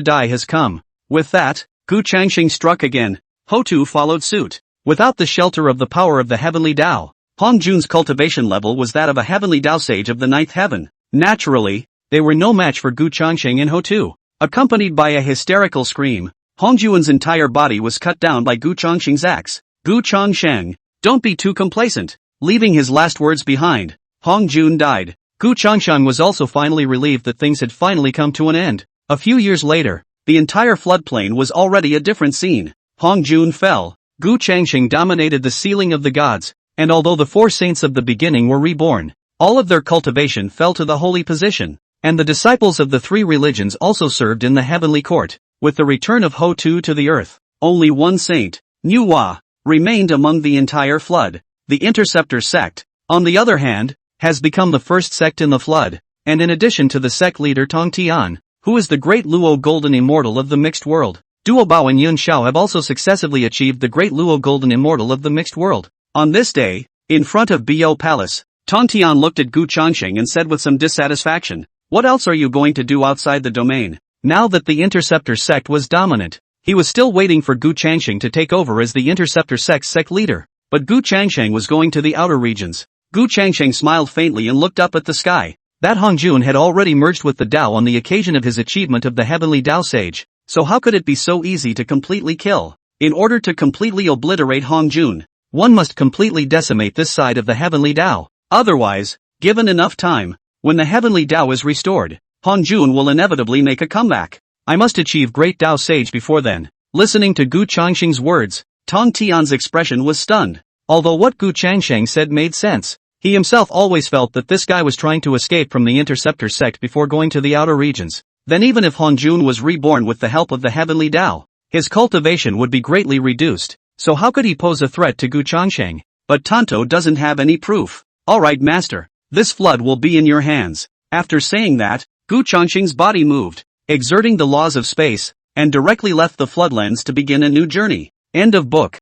[SPEAKER 1] die has come." With that, Gu Changsheng struck again. Ho Tu followed suit. Without the shelter of the power of the heavenly Tao, Hong Jun's cultivation level was that of a heavenly Tao sage of the ninth heaven. Naturally, they were no match for Gu Changsheng and Ho Tu. Accompanied by a hysterical scream, Hong Jun's entire body was cut down by Gu Changsheng's axe. Gu Changsheng, don't be too complacent. Leaving his last words behind, Hong Jun died. Gu Changsheng was also finally relieved that things had finally come to an end. A few years later, the entire floodplain was already a different scene. Hong Jun fell. Gu Changsheng dominated the ceiling of the gods, and although the four saints of the beginning were reborn, all of their cultivation fell to the holy position, and the disciples of the three religions also served in the heavenly court. With the return of Ho Tu to the earth, only one saint, Manhwa, remained among the entire flood. The Interceptor sect, on the other hand, has become the first sect in the flood, and in addition to the sect leader Tong Tian, who is the great Luo Golden Immortal of the mixed world, Duo Bao and Yun Xiao have also successively achieved the great Luo Golden Immortal of the mixed world. On this day, in front of Bo Palace, Tong Tian looked at Gu Changsheng and said with some dissatisfaction, "What else are you going to do outside the domain?" Now that the Interceptor sect was dominant, he was still waiting for Gu Changsheng to take over as the Interceptor sect's sect leader. But Gu Changsheng was going to the outer regions. Gu Changsheng smiled faintly and looked up at the sky. That Hong Jun had already merged with the Tao on the occasion of his achievement of the heavenly Tao sage, so how could it be so easy to completely kill? In order to completely obliterate Hong Jun, one must completely decimate this side of the heavenly Tao. Otherwise, given enough time, when the heavenly Tao is restored, Hong Jun will inevitably make a comeback. I must achieve great Tao sage before then. Listening to Gu Changsheng's words, Tong Tian's expression was stunned. Although what Gu Changsheng said made sense, he himself always felt that this guy was trying to escape from the Interceptor sect before going to the outer regions. Then even if Hong Jun was reborn with the help of the heavenly Tao, his cultivation would be greatly reduced, so how could he pose a threat to Gu Changsheng? But Tonto doesn't have any proof. Alright master, this flood will be in your hands. After saying that, Gu Changsheng's body moved, exerting the laws of space, and directly left the floodlands to begin a new journey. End of book.